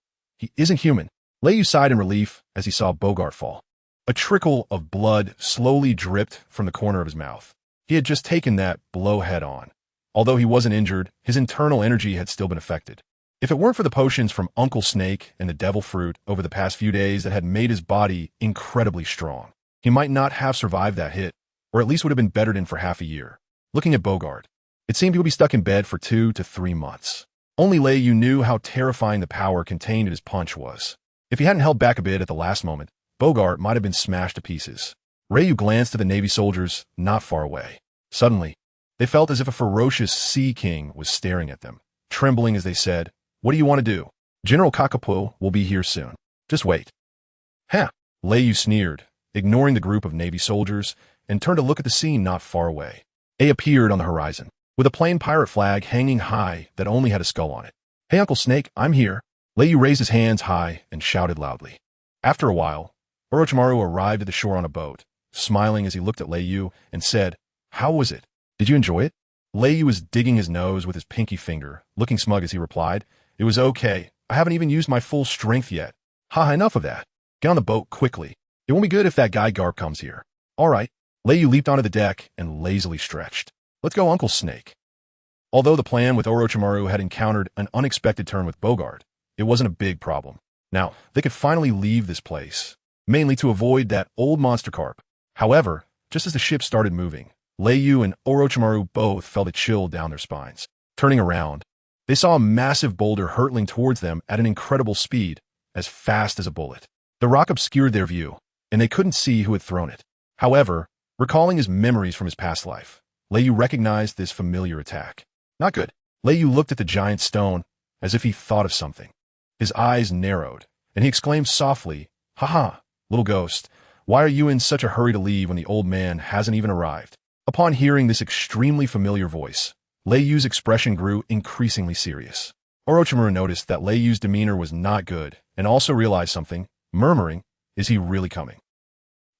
isn't human. Ryu sighed in relief as he saw Bogart fall. A trickle of blood slowly dripped from the corner of his mouth. He had just taken that blow head on. Although he wasn't injured, his internal energy had still been affected. If it weren't for the potions from Uncle Snake and the devil fruit over the past few days that had made his body incredibly strong, he might not have survived that hit, or at least would have been bettered in for half a year. Looking at Bogart, it seemed he would be stuck in bed for 2 to 3 months. Only Ryu knew how terrifying the power contained in his punch was. If he hadn't held back a bit at the last moment, Bogart might have been smashed to pieces. Ryu glanced at the Navy soldiers not far away. Suddenly, they felt as if a ferocious sea king was staring at them, trembling as they said, "What do you want to do? General Kakapo will be here soon. Just wait." "Ha!" Ryu sneered, ignoring the group of Navy soldiers, and turned to look at the scene not far away. A appeared on the horizon, with a plain pirate flag hanging high that only had a skull on it. "Hey, Uncle Snake, I'm here." Ryu raised his hands high and shouted loudly. After a while, Orochimaru arrived at the shore on a boat, smiling as he looked at Ryu and said, "How was it? Did you enjoy it?" Ryu was digging his nose with his pinky finger, looking smug as he replied, "It was okay. I haven't even used my full strength yet." "Ha, enough of that. Get on the boat quickly. It won't be good if that guy Garp comes here." "All right." Ryu leaped onto the deck and lazily stretched. "Let's go, Uncle Snake." Although the plan with Orochimaru had encountered an unexpected turn with Bogart, it wasn't a big problem. Now, they could finally leave this place, mainly to avoid that old monster carp. However, just as the ship started moving, Ryu and Orochimaru both felt a chill down their spines. Turning around, they saw a massive boulder hurtling towards them at an incredible speed, as fast as a bullet. The rock obscured their view, and they couldn't see who had thrown it. However, recalling his memories from his past life, Ryu recognized this familiar attack. Not good. Ryu looked at the giant stone as if he thought of something. His eyes narrowed, and he exclaimed softly, "Haha, little ghost, why are you in such a hurry to leave when the old man hasn't even arrived?" Upon hearing this extremely familiar voice, Lei Yu's expression grew increasingly serious. Orochimaru noticed that Lei Yu's demeanor was not good, and also realized something, murmuring, "Is he really coming?"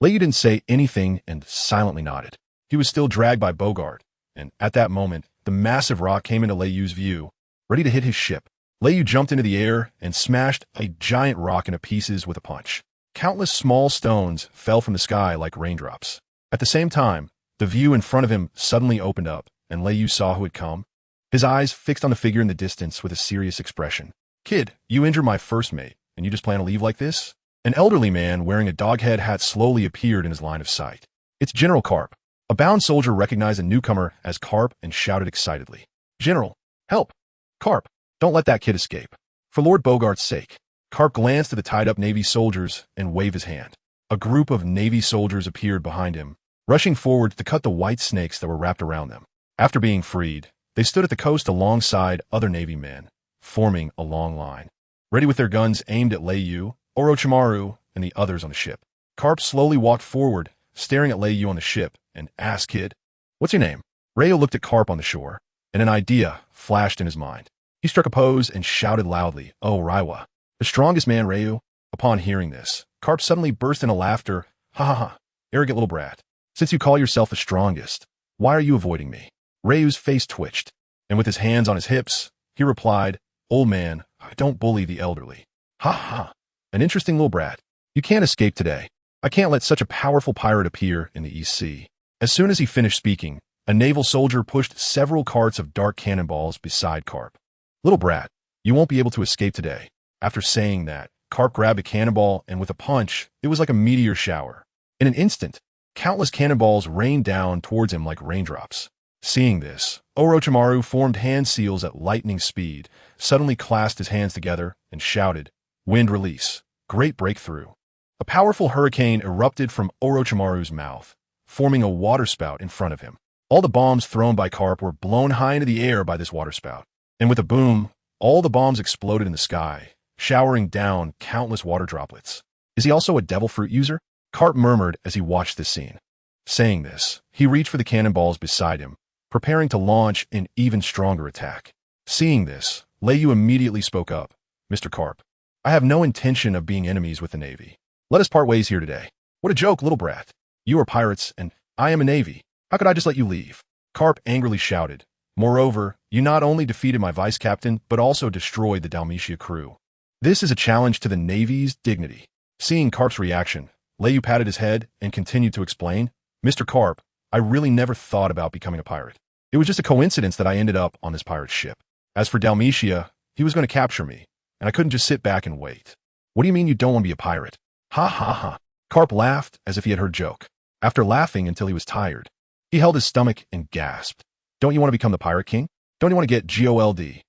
Lei Yu didn't say anything and silently nodded. He was still dragged by Bogart, and at that moment, the massive rock came into Lei Yu's view, ready to hit his ship. Lei Yu jumped into the air and smashed a giant rock into pieces with a punch. Countless small stones fell from the sky like raindrops. At the same time, the view in front of him suddenly opened up, and Lei Yu saw who had come. His eyes fixed on the figure in the distance with a serious expression. "Kid, you injured my first mate, and you just plan to leave like this?" An elderly man wearing a dog-head hat slowly appeared in his line of sight. "It's General Carp." A bound soldier recognized a newcomer as Carp and shouted excitedly, "General, help! Carp, don't let that kid escape. For Lord Bogart's sake." Carp glanced at the tied-up Navy soldiers and waved his hand. A group of Navy soldiers appeared behind him, rushing forward to cut the white snakes that were wrapped around them. After being freed, they stood at the coast alongside other Navy men, forming a long line, ready with their guns aimed at Lei Yu, Orochimaru, and the others on the ship. Carp slowly walked forward, staring at Lei Yu on the ship, and asked, "Kid, what's your name?" Ryo looked at Carp on the shore, and an idea flashed in his mind. He struck a pose and shouted loudly, "Oh, Raiwa, the strongest man, Ryu." Upon hearing this, Carp suddenly burst into laughter. "Ha ha ha, arrogant little brat. Since you call yourself the strongest, why are you avoiding me?" Ryu's face twitched, and with his hands on his hips, he replied, "Old man, don't bully the elderly. Ha ha, an interesting little brat. You can't escape today. I can't let such a powerful pirate appear in the East Sea." As soon as he finished speaking, a naval soldier pushed several carts of dark cannonballs beside Carp. "Little brat, you won't be able to escape today." After saying that, Carp grabbed a cannonball, and with a punch, it was like a meteor shower. In an instant, countless cannonballs rained down towards him like raindrops. Seeing this, Orochimaru formed hand seals at lightning speed, suddenly clasped his hands together, and shouted, "Wind release! Great breakthrough!" A powerful hurricane erupted from Orochimaru's mouth, forming a waterspout in front of him. All the bombs thrown by Carp were blown high into the air by this waterspout, and with a boom, all the bombs exploded in the sky, showering down countless water droplets. "Is he also a devil fruit user?" Carp murmured as he watched this scene. Saying this, he reached for the cannonballs beside him, preparing to launch an even stronger attack. Seeing this, Lei Yu immediately spoke up, "Mr. Carp, I have no intention of being enemies with the Navy. Let us part ways here today." "What a joke, little brat. You are pirates, and I am a Navy. How could I just let you leave?" Carp angrily shouted, "Moreover, you not only defeated my vice captain, but also destroyed the Dalmatia crew. This is a challenge to the Navy's dignity." Seeing Carp's reaction, Lei Yu patted his head and continued to explain, "Mr. Carp, I really never thought about becoming a pirate. It was just a coincidence that I ended up on this pirate ship. As for Dalmatia, he was going to capture me, and I couldn't just sit back and wait." "What do you mean you don't want to be a pirate?" "Ha ha ha." Carp laughed as if he had heard a joke. After laughing until he was tired, he held his stomach and gasped. "Don't you want to become the Pirate King? Don't you want to get GOLD?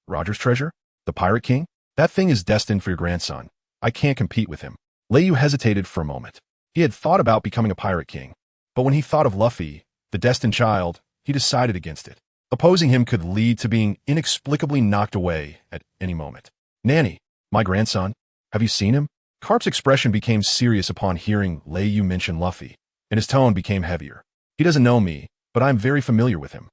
Roger's treasure? The Pirate King? That thing is destined for your grandson. I can't compete with him." Lei Yu hesitated for a moment. He had thought about becoming a Pirate King, but when he thought of Luffy, the destined child, he decided against it. Opposing him could lead to being inexplicably knocked away at any moment. "Nanny, my grandson, have you seen him?" Carp's expression became serious upon hearing Lei Yu mention Luffy, and his tone became heavier. "He doesn't know me, but I am very familiar with him."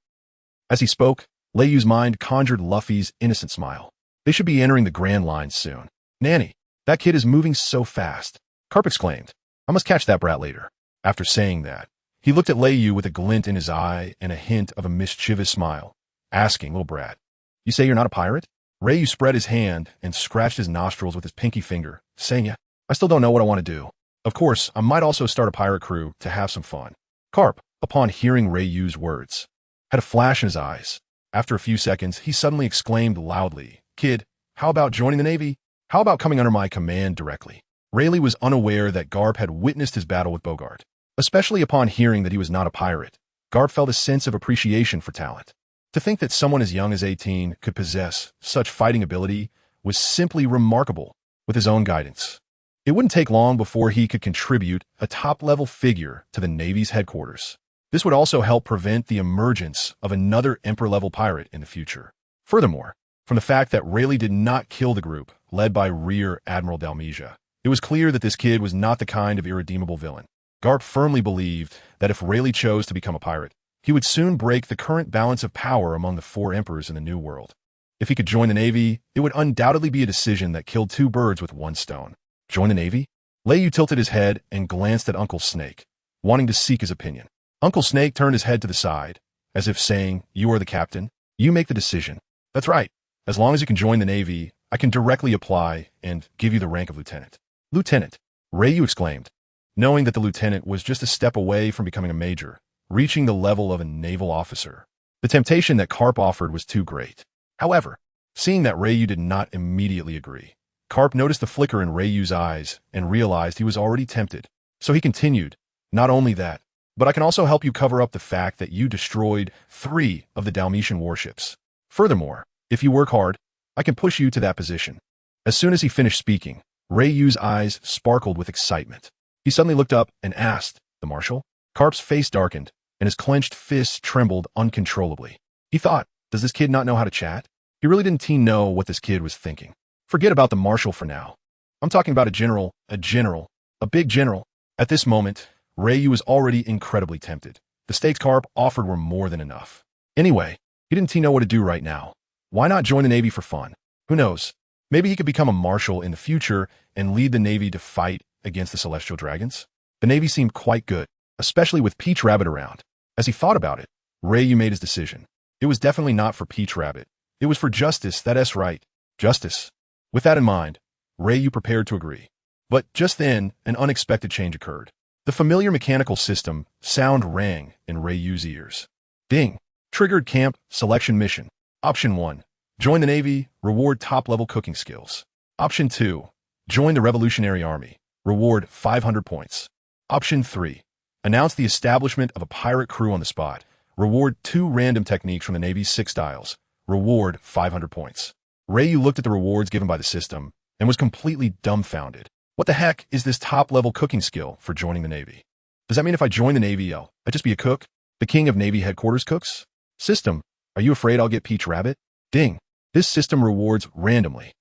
As he spoke, Lei Yu's mind conjured Luffy's innocent smile. They should be entering the Grand Line soon. "Nanny, that kid is moving so fast," Carp exclaimed. "I must catch that brat later." After saying that, he looked at Lei Yu with a glint in his eye and a hint of a mischievous smile, asking, "Little brat, you say you're not a pirate?" Ryu spread his hand and scratched his nostrils with his pinky finger, saying, "Yeah, I still don't know what I want to do. Of course, I might also start a pirate crew to have some fun." Carp, upon hearing Ryu's words, had a flash in his eyes. After a few seconds, he suddenly exclaimed loudly, "Kid, how about joining the Navy? How about coming under my command directly?" Rayleigh was unaware that Garp had witnessed his battle with Bogart. Especially upon hearing that he was not a pirate, Garp felt a sense of appreciation for talent. To think that someone as young as 18 could possess such fighting ability was simply remarkable. With his own guidance, it wouldn't take long before he could contribute a top-level figure to the Navy's headquarters. This would also help prevent the emergence of another Emperor-level pirate in the future. Furthermore, from the fact that Rayleigh did not kill the group, led by Rear Admiral Dalmesia. It was clear that this kid was not the kind of irredeemable villain. Garp firmly believed that if Rayleigh chose to become a pirate, he would soon break the current balance of power among the four emperors in the New World. If he could join the Navy, it would undoubtedly be a decision that killed two birds with one stone. Join the Navy? Leiyu tilted his head and glanced at Uncle Snake, wanting to seek his opinion. Uncle Snake turned his head to the side, as if saying, "You are the captain. You make the decision." "That's right. As long as you can join the Navy, I can directly apply and give you the rank of lieutenant." "Lieutenant!" Reiyu exclaimed, knowing that the lieutenant was just a step away from becoming a major, reaching the level of a naval officer. The temptation that Karp offered was too great. However, seeing that Reiyu did not immediately agree, Karp noticed the flicker in Reiyu's eyes and realized he was already tempted. So he continued, "Not only that, but I can also help you cover up the fact that you destroyed 3 of the Dalmatian warships. Furthermore, if you work hard, I can push you to that position." As soon as he finished speaking, Reiyu's eyes sparkled with excitement. He suddenly looked up and asked, "The Marshal?" Karp's face darkened, and his clenched fists trembled uncontrollably. He thought, does this kid not know how to chat? He really didn't know what this kid was thinking. Forget about the Marshal for now. I'm talking about a big general. At this moment, Reiyu was already incredibly tempted. The stakes Karp offered were more than enough. Anyway, he didn't know what to do right now. Why not join the Navy for fun? Who knows? Maybe he could become a marshal in the future and lead the Navy to fight against the Celestial Dragons. The Navy seemed quite good, especially with Peach Rabbit around. As he thought about it, Reiyu made his decision. It was definitely not for Peach Rabbit. It was for justice, that's right. Justice. With that in mind, Reiyu prepared to agree. But just then, an unexpected change occurred. The familiar mechanical system sound rang in Reiyu's ears. Ding! Triggered camp selection mission. Option 1. Join the Navy, reward top-level cooking skills. Option 2. Join the Revolutionary Army, reward 500 points. Option 3. Announce the establishment of a pirate crew on the spot, reward 2 random techniques from the Navy's 6 styles, reward 500 points. Reiyu looked at the rewards given by the system and was completely dumbfounded. What the heck is this top-level cooking skill for joining the Navy? Does that mean if I join the Navy, I'll just be a cook? The king of Navy headquarters cooks? System, are you afraid I'll get Peach Rabbit? Ding! This system rewards randomly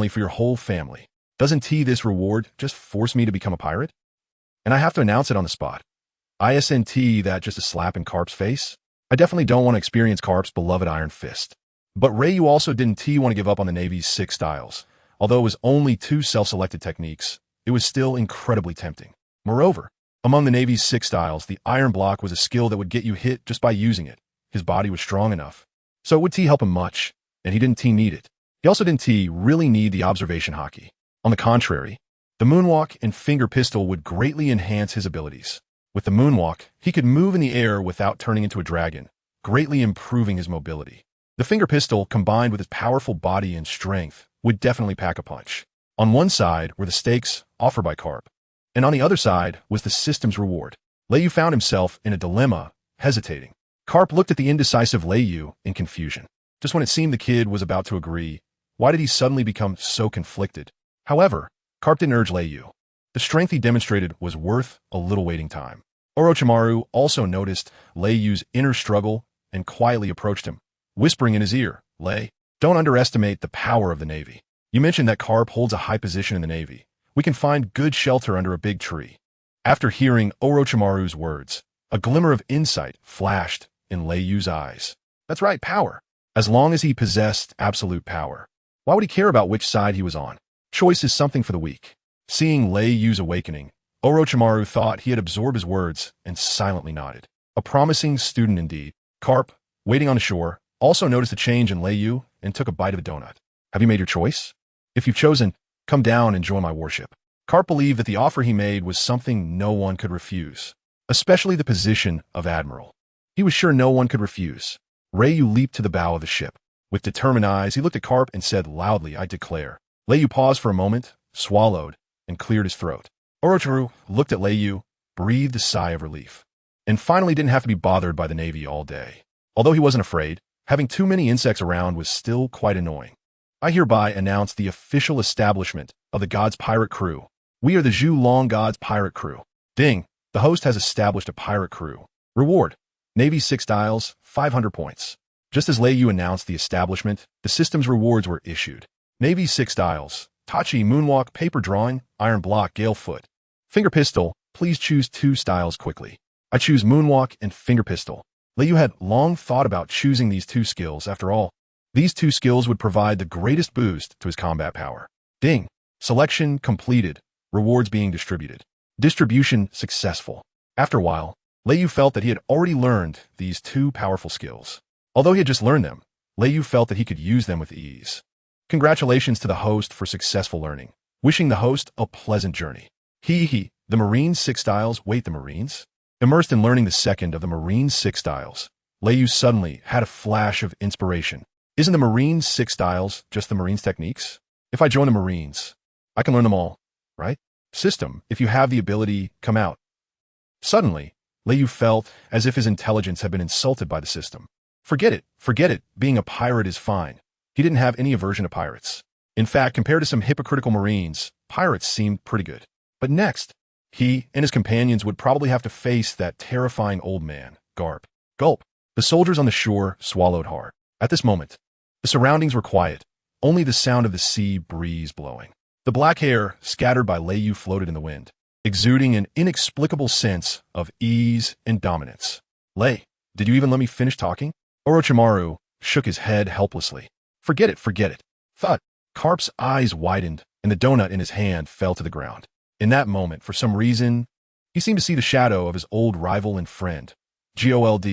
for your whole family. Doesn't this reward just force me to become a pirate? And I have to announce it on the spot. Isn't that just a slap in Karp's face? I definitely don't want to experience Karp's beloved Iron Fist. But Reiyu also didn't want to give up on the Navy's 6 styles. Although it was only 2 self-selected techniques, it was still incredibly tempting. Moreover, among the Navy's 6 styles, the Iron Block was a skill that would get you hit just by using it. His body was strong enough. So would help him much, and he didn't need it. He also didn't really need the observation hockey. On the contrary, the Moonwalk and Finger Pistol would greatly enhance his abilities. With the Moonwalk, he could move in the air without turning into a dragon, greatly improving his mobility. The Finger Pistol, combined with his powerful body and strength, would definitely pack a punch. On one side were the stakes offered by Karp, and on the other side was the system's reward. Leiyu found himself in a dilemma, hesitating. Karp looked at the indecisive Leiyu in confusion. Just when it seemed the kid was about to agree, why did he suddenly become so conflicted? However, Karp didn't urge Leiyu. The strength he demonstrated was worth a little waiting time. Orochimaru also noticed Leiyu's inner struggle and quietly approached him, whispering in his ear, "Lei, don't underestimate the power of the Navy. You mentioned that Karp holds a high position in the Navy. We can find good shelter under a big tree." After hearing Orochimaru's words, a glimmer of insight flashed in Leiyu's eyes. That's right, power. As long as he possessed absolute power, why would he care about which side he was on? Choice is something for the weak. Seeing Leiyu's awakening, Orochimaru thought he had absorbed his words and silently nodded. A promising student indeed. Karp, waiting on the shore, also noticed a change in Leiyu and took a bite of a donut. Have you made your choice? If you've chosen, come down and join my warship. Karp believed that the offer he made was something no one could refuse, especially the position of admiral. He was sure no one could refuse. Reiyu leaped to the bow of the ship. With determined eyes, he looked at Karp and said loudly, "I declare." Leiyu paused for a moment, swallowed, and cleared his throat. Orochimaru looked at Leiyu, breathed a sigh of relief, and finally didn't have to be bothered by the Navy all day. Although he wasn't afraid, having too many insects around was still quite annoying. I hereby announce the official establishment of the God's Pirate Crew. We are the Zhu Long God's Pirate Crew. Ding! The host has established a pirate crew. Reward: Navy 6 styles, 500 points. Just as Leiyu announced the establishment, the system's rewards were issued. Navy 6 styles. Tachi, moonwalk, paper drawing, iron block, gale foot. Finger pistol, please choose 2 styles quickly. I choose moonwalk and finger pistol. Leiyu had long thought about choosing these 2 skills. After all, these 2 skills would provide the greatest boost to his combat power. Ding. Selection completed. Rewards being distributed. Distribution successful. After a while, Leiyu felt that he had already learned these 2 powerful skills. Although he had just learned them, Leiyu felt that he could use them with ease. Congratulations to the host for successful learning. Wishing the host a pleasant journey. The Marine 6 styles. Wait, the Marines? Immersed in learning the second of the Marine 6 styles, Leiyu suddenly had a flash of inspiration. Isn't the Marine 6 styles just the Marines' techniques? If I join the Marines, I can learn them all, right? System, if you have the ability, come out. Suddenly, Leiyu felt as if his intelligence had been insulted by the system. Forget it, being a pirate is fine. He didn't have any aversion to pirates. In fact, compared to some hypocritical Marines, pirates seemed pretty good. But next, he and his companions would probably have to face that terrifying old man, Garp. Gulp. The soldiers on the shore swallowed hard. At this moment, the surroundings were quiet, only the sound of the sea breeze blowing. The black hair scattered by Leiyu floated in the wind, exuding an inexplicable sense of ease and dominance. Lei, did you even let me finish talking? Orochimaru shook his head helplessly. Forget it. Thud. Carp's eyes widened, and the donut in his hand fell to the ground. In that moment, for some reason, he seemed to see the shadow of his old rival and friend, Gold,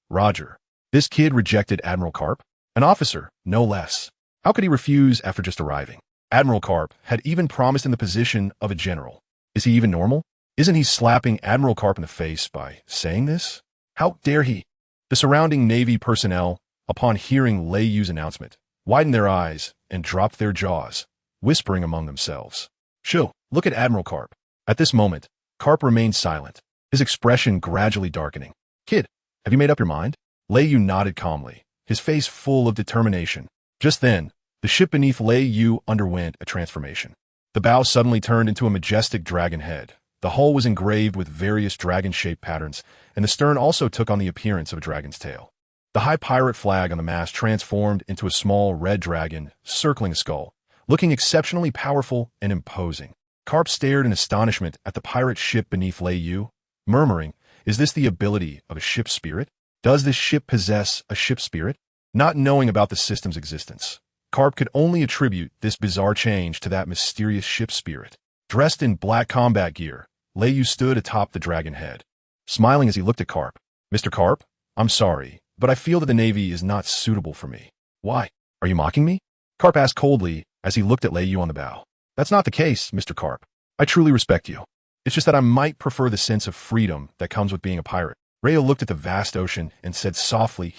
Roger. This kid rejected Admiral Carp, an officer, no less. How could he refuse after just arriving? Admiral Carp had even promised him the position of a general. Is he even normal? Isn't he slapping Admiral Carp in the face by saying this? How dare he? The surrounding Navy personnel, upon hearing Leiyu's announcement, widened their eyes and dropped their jaws, whispering among themselves. Shoo, look at Admiral Carp. At this moment, Carp remained silent, his expression gradually darkening. Kid, have you made up your mind? Leiyu nodded calmly, his face full of determination. Just then, the ship beneath Leiyu underwent a transformation. The bow suddenly turned into a majestic dragon head. The hull was engraved with various dragon-shaped patterns, and the stern also took on the appearance of a dragon's tail. The high pirate flag on the mast transformed into a small red dragon circling a skull, looking exceptionally powerful and imposing. Carp stared in astonishment at the pirate ship beneath Leiyu, murmuring, "Is this the ability of a ship spirit? Does this ship possess a ship spirit?" Not knowing about the system's existence, Carp could only attribute this bizarre change to that mysterious ship spirit. Dressed in black combat gear, Leiyu stood atop the dragon head, smiling as he looked at Carp. "Mr. Carp, I'm sorry, but I feel that the Navy is not suitable for me." "Why? Are you mocking me?" Carp asked coldly as he looked at Leiyu on the bow. "That's not the case, Mr. Carp. I truly respect you. It's just that I might prefer the sense of freedom that comes with being a pirate." Reo looked at the vast ocean and said softly,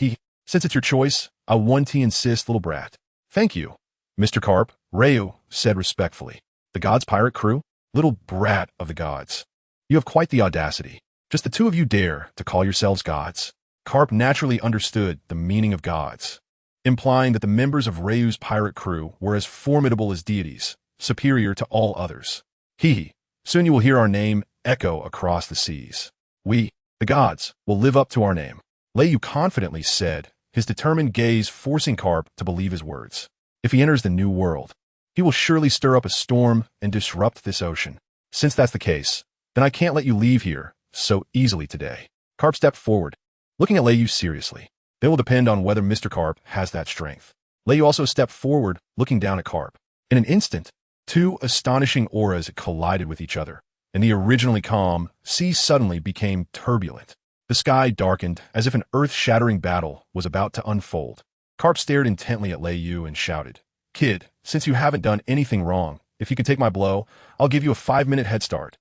"Since it's your choice, I'll 1T insist, little brat." "Thank you, Mr. Carp," Reo said respectfully. "The gods' pirate crew? Little brat of the gods. You have quite the audacity. Just the 2 of you dare to call yourselves gods?" Carp naturally understood the meaning of gods, implying that the members of Reo's pirate crew were as formidable as deities, superior to all others. Soon you will hear our name echo across the seas. We, the gods, will live up to our name," Leiyu confidently said, his determined gaze forcing Carp to believe his words. "If he enters the new world, he will surely stir up a storm and disrupt this ocean. Since that's the case, then I can't let you leave here so easily today." Carp stepped forward, looking at Leiyu seriously. "It will depend on whether Mr. Carp has that strength." Leiyu also stepped forward, looking down at Carp. In an instant, 2 astonishing auras collided with each other, and the originally calm sea suddenly became turbulent. The sky darkened as if an earth-shattering battle was about to unfold. Carp stared intently at Leiyu and shouted, "Kid, since you haven't done anything wrong, if you can take my blow, I'll give you a 5-minute head start."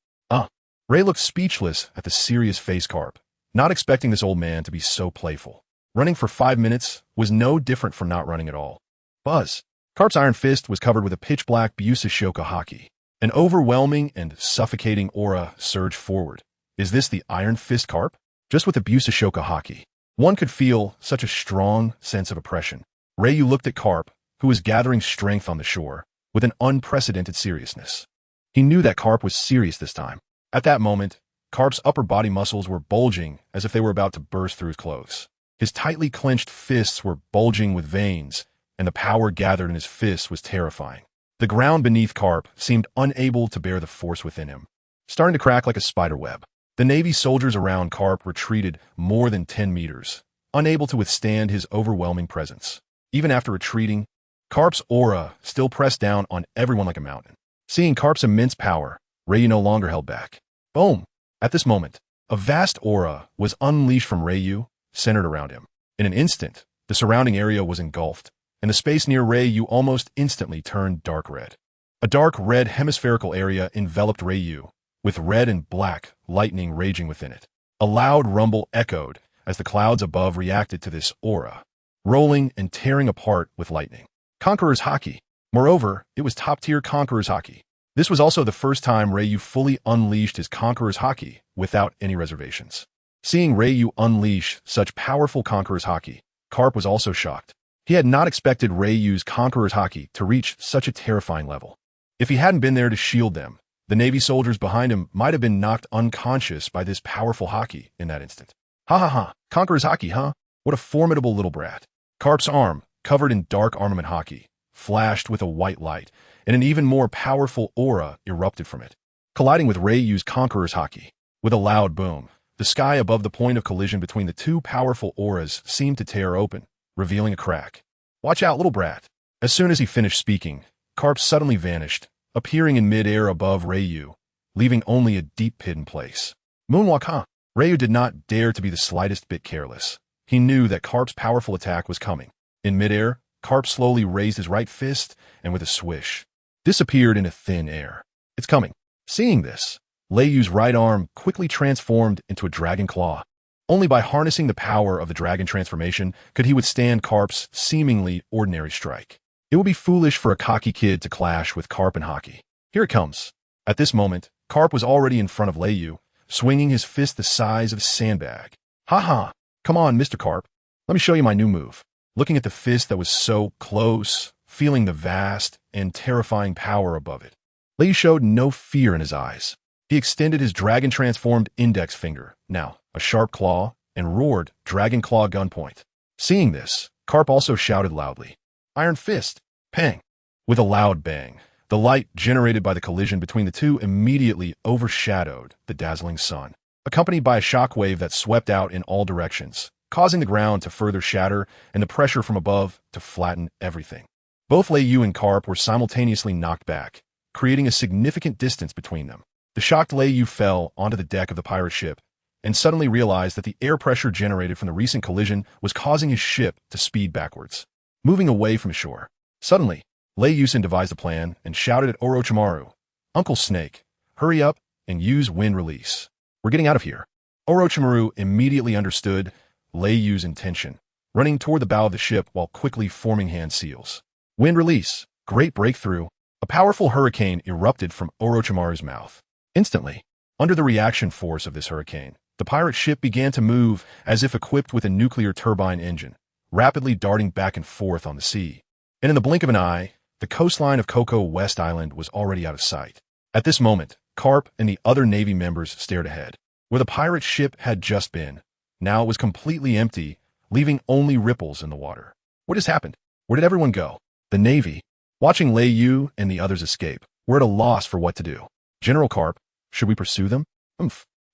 Ray looked speechless at the serious face Carp, not expecting this old man to be so playful. Running for 5 minutes was no different from not running at all. Buzz. Carp's iron fist was covered with a pitch-black Busashoka haki. An overwhelming and suffocating aura surged forward. Is this the Iron Fist Carp? Just with the Busashoka haki, one could feel such a strong sense of oppression. Ryu looked at Carp, who was gathering strength on the shore, with an unprecedented seriousness. He knew that Carp was serious this time. At that moment, Carp's upper body muscles were bulging as if they were about to burst through his clothes. His tightly clenched fists were bulging with veins, and the power gathered in his fists was terrifying. The ground beneath Karp seemed unable to bear the force within him, starting to crack like a spider web. The Navy soldiers around Karp retreated more than 10 meters, unable to withstand his overwhelming presence. Even after retreating, Karp's aura still pressed down on everyone like a mountain. Seeing Karp's immense power, Ryu no longer held back. Boom! At this moment, a vast aura was unleashed from Ryu, centered around him. In an instant, the surrounding area was engulfed, and the space near Ryu almost instantly turned dark red. A dark red hemispherical area enveloped Ryu, with red and black lightning raging within it. A loud rumble echoed as the clouds above reacted to this aura, rolling and tearing apart with lightning. Conqueror's Haki. Moreover, it was top-tier Conqueror's Haki. This was also the first time Ryu fully unleashed his Conqueror's Haki without any reservations. Seeing Ryu unleash such powerful Conqueror's Haki, Karp was also shocked. He had not expected Ryu's Conqueror's Haki to reach such a terrifying level. If he hadn't been there to shield them, the Navy soldiers behind him might have been knocked unconscious by this powerful Haki in that instant. Ha ha ha, Conqueror's Haki, huh? What a formidable little brat. Karp's arm, covered in dark armament Haki, flashed with a white light, and an even more powerful aura erupted from it, colliding with Ryu's Conqueror's Haki. With a loud boom, the sky above the point of collision between the two powerful auras seemed to tear open, revealing a crack. Watch out, little brat. As soon as he finished speaking, Karp suddenly vanished, appearing in mid-air above Ryu, leaving only a deep pit in place. Moonwalk, huh? Ryu did not dare to be the slightest bit careless. He knew that Karp's powerful attack was coming. In mid-air, Karp slowly raised his right fist and with a swish, disappeared into thin air. It's coming. Seeing this, Ryu's right arm quickly transformed into a dragon claw. Only by harnessing the power of the dragon transformation could he withstand Karp's seemingly ordinary strike. It would be foolish for a cocky kid to clash with Karp and Haki. Here it comes. At this moment, Karp was already in front of Ryu, swinging his fist the size of a sandbag. Ha ha! Come on, Mr. Karp. Let me show you my new move. Looking at the fist that was so close, feeling the vast and terrifying power above it, Ryu showed no fear in his eyes. He extended his dragon-transformed index finger, now a sharp claw, and roared Dragon Claw gunpoint. Seeing this, Karp also shouted loudly, Iron Fist! Pang! With a loud bang, the light generated by the collision between the two immediately overshadowed the dazzling sun, accompanied by a shockwave that swept out in all directions, causing the ground to further shatter and the pressure from above to flatten everything. Both Ryu and Karp were simultaneously knocked back, creating a significant distance between them. The shocked Ryu fell onto the deck of the pirate ship and suddenly realized that the air pressure generated from the recent collision was causing his ship to speed backwards, moving away from shore. Suddenly, Ryu devised a plan and shouted at Orochimaru, Uncle Snake, hurry up and use wind release. We're getting out of here. Orochimaru immediately understood Ryu's intention, running toward the bow of the ship while quickly forming hand seals. Wind release. Great breakthrough. A powerful hurricane erupted from Orochimaru's mouth. Instantly, under the reaction force of this hurricane, the pirate ship began to move as if equipped with a nuclear turbine engine, rapidly darting back and forth on the sea. And in the blink of an eye, the coastline of Cocoa West Island was already out of sight. At this moment, Karp and the other Navy members stared ahead. Where the pirate ship had just been, now it was completely empty, leaving only ripples in the water. What has happened? Where did everyone go? The Navy, watching Ryu and the others escape, were at a loss for what to do. General Karp, should we pursue them?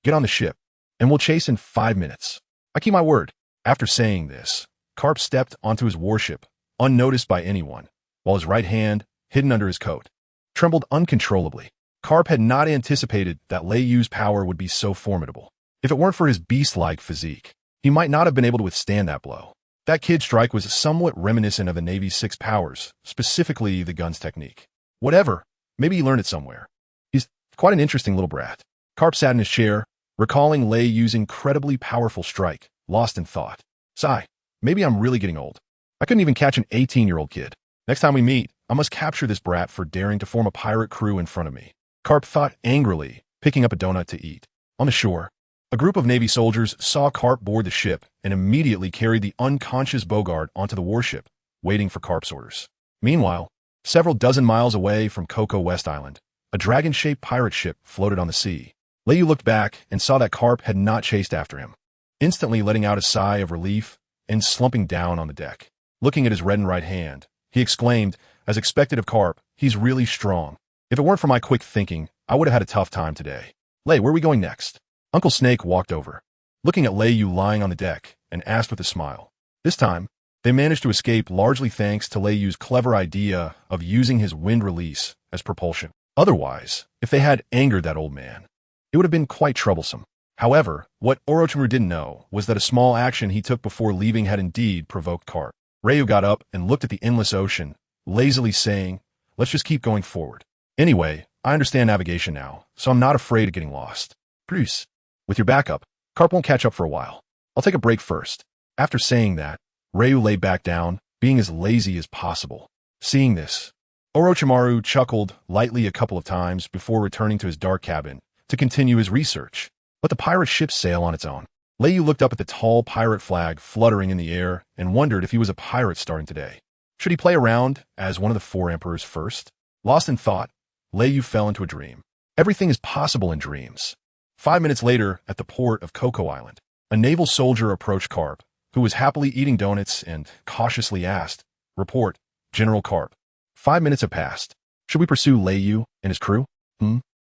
Get on the ship, and we'll chase in 5 minutes. I keep my word. After saying this, Karp stepped onto his warship, unnoticed by anyone, while his right hand, hidden under his coat, trembled uncontrollably. Karp had not anticipated that Ryu's power would be so formidable. If it weren't for his beast-like physique, he might not have been able to withstand that blow. That kid strike was somewhat reminiscent of the Navy's 6 powers, specifically the gun's technique. Whatever, maybe he learned it somewhere. He's quite an interesting little brat. Karp sat in his chair, recalling Ryu's incredibly powerful strike, lost in thought. Sigh, maybe I'm really getting old. I couldn't even catch an 18-year-old kid. Next time we meet, I must capture this brat for daring to form a pirate crew in front of me. Karp thought angrily, picking up a donut to eat. On the shore, a group of Navy soldiers saw Karp board the ship and immediately carried the unconscious Bogart onto the warship, waiting for Karp's orders. Meanwhile, several dozen miles away from Cocoa West Island, a dragon-shaped pirate ship floated on the sea. Ryu looked back and saw that Karp had not chased after him, instantly letting out a sigh of relief and slumping down on the deck. Looking at his reddened right hand, he exclaimed, as expected of Carp, "He's really strong. If it weren't for my quick thinking, I would have had a tough time today. Lei, where are we going next?" Uncle Snake walked over, looking at Lei Yu lying on the deck, and asked with a smile. This time, they managed to escape largely thanks to Lei Yu's clever idea of using his wind release as propulsion. Otherwise, if they had angered that old man, it would have been quite troublesome. However, what Orochimaru didn't know was that a small action he took before leaving had indeed provoked Carp. Ryu got up and looked at the endless ocean, lazily saying, "Let's just keep going forward. Anyway, I understand navigation now, so I'm not afraid of getting lost. Bruce, with your backup, Carp won't catch up for a while. I'll take a break first." After saying that, Ryu lay back down, being as lazy as possible. Seeing this, Orochimaru chuckled lightly a couple of times before returning to his dark cabin to continue his research. Let the pirate ship sail on its own. Lei Yu looked up at the tall pirate flag fluttering in the air and wondered if he was a pirate starting today. Should he play around as one of the four emperors first? Lost in thought, Lei Yu fell into a dream. Everything is possible in dreams. 5 minutes later, at the port of Cocoa Island, a naval soldier approached Carp, who was happily eating donuts, and cautiously asked, "Report, General Carp. 5 minutes have passed. Should we pursue Lei Yu and his crew?"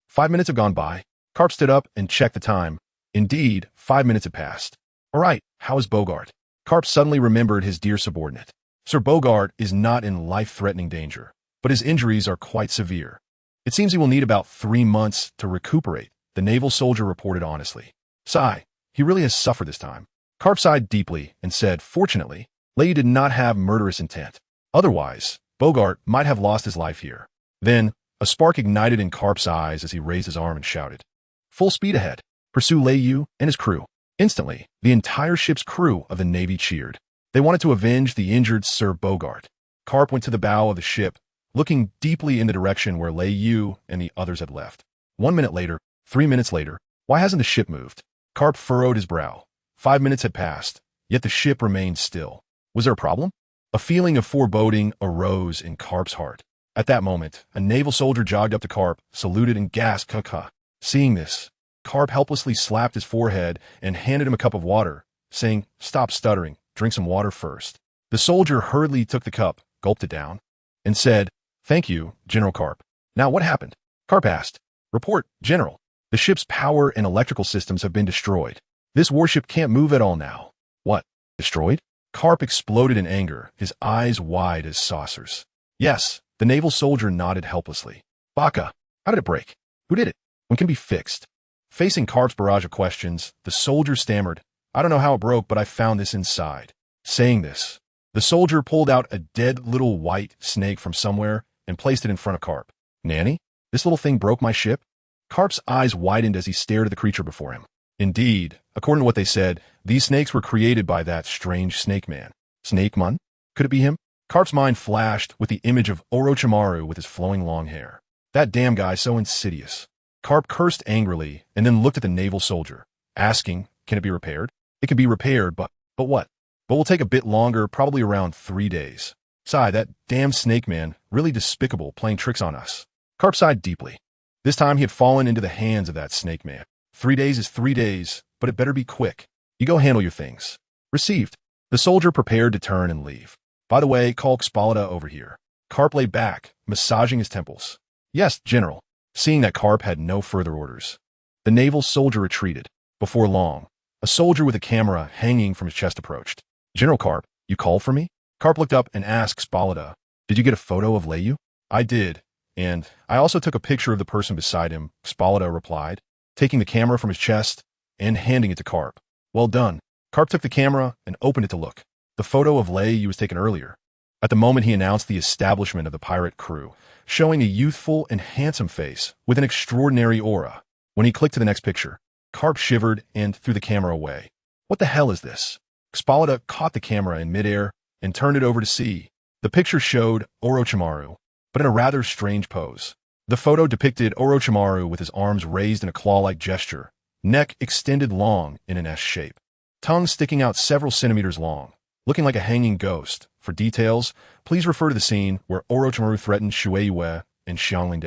5 minutes have gone by. Carp stood up and checked the time. Indeed, 5 minutes had passed. "All right, how is Bogart?" Carp suddenly remembered his dear subordinate. Sir Bogart is not in life-threatening danger, but his injuries are quite severe. "It seems he will need about 3 months to recuperate," the naval soldier reported honestly. "Sigh, he really has suffered this time." Carp sighed deeply and said, "Fortunately, Lei Yu did not have murderous intent. Otherwise, Bogart might have lost his life here." Then, a spark ignited in Carp's eyes as he raised his arm and shouted, "Full speed ahead. Pursue Lei Yu and his crew." Instantly, the entire ship's crew of the Navy cheered. They wanted to avenge the injured Sir Bogart. Carp went to the bow of the ship, looking deeply in the direction where Lei Yu and the others had left. 1 minute later, 3 minutes later, why hasn't the ship moved? Carp furrowed his brow. 5 minutes had passed, yet the ship remained still. Was there a problem? A feeling of foreboding arose in Carp's heart. At that moment, a naval soldier jogged up to Carp, saluted, and gasped, "Kaka." Seeing this, Carp helplessly slapped his forehead and handed him a cup of water, saying, "Stop stuttering, drink some water first." The soldier hurriedly took the cup, gulped it down, and said, "Thank you, General Carp." "Now what happened?" Carp asked. "Report, General. The ship's power and electrical systems have been destroyed. This warship can't move at all now." "What? Destroyed?" Carp exploded in anger, his eyes wide as saucers. "Yes," the naval soldier nodded helplessly. "Baka, how did it break? Who did it? When can it be fixed?" Facing Carp's barrage of questions, the soldier stammered, "I don't know how it broke, but I found this inside." Saying this, the soldier pulled out a dead little white snake from somewhere and placed it in front of Carp. "Nanny, this little thing broke my ship?" Carp's eyes widened as he stared at the creature before him. Indeed, according to what they said, these snakes were created by that strange snake man. Snake Man? Could it be him? Carp's mind flashed with the image of Orochimaru with his flowing long hair. That damn guy, so insidious. Carp cursed angrily and then looked at the naval soldier, asking, "Can it be repaired?" "It can be repaired, but what?" "But will take a bit longer, probably around 3 days. Sigh, that damn snake man, really despicable, playing tricks on us." Carp sighed deeply. This time he had fallen into the hands of that snake man. 3 days is 3 days, but it better be quick. You go handle your things. Received. The soldier prepared to turn and leave. "By the way, call Xpalada over here." Carp lay back, massaging his temples. "Yes, General." Seeing that Carp had no further orders, the naval soldier retreated. Before long, a soldier with a camera hanging from his chest approached. "General Carp, you called for me?" Carp looked up and asked Xpalada, "Did you get a photo of Lei Yu?" "I did, and I also took a picture of the person beside him," Xpalada replied, taking the camera from his chest and handing it to Carp. "Well done." Carp took the camera and opened it to look. The photo of Lei Yu was taken earlier. At the moment he announced the establishment of the pirate crew, showing a youthful and handsome face with an extraordinary aura. When he clicked to the next picture, Carp shivered and threw the camera away. "What the hell is this?" Xpalada caught the camera in midair and turned it over to see. The picture showed Orochimaru, but in a rather strange pose. The photo depicted Orochimaru with his arms raised in a claw-like gesture, neck extended long in an S shape, tongue sticking out several centimeters long, looking like a hanging ghost. For details, please refer to the scene where Orochimaru threatened Shueiyue and Xiangling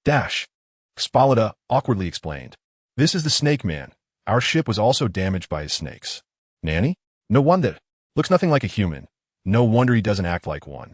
Dash. Xpalada awkwardly explained, "This is the Snake Man. Our ship was also damaged by his snakes." "Nanny? No wonder. Looks nothing like a human. No wonder he doesn't act like one.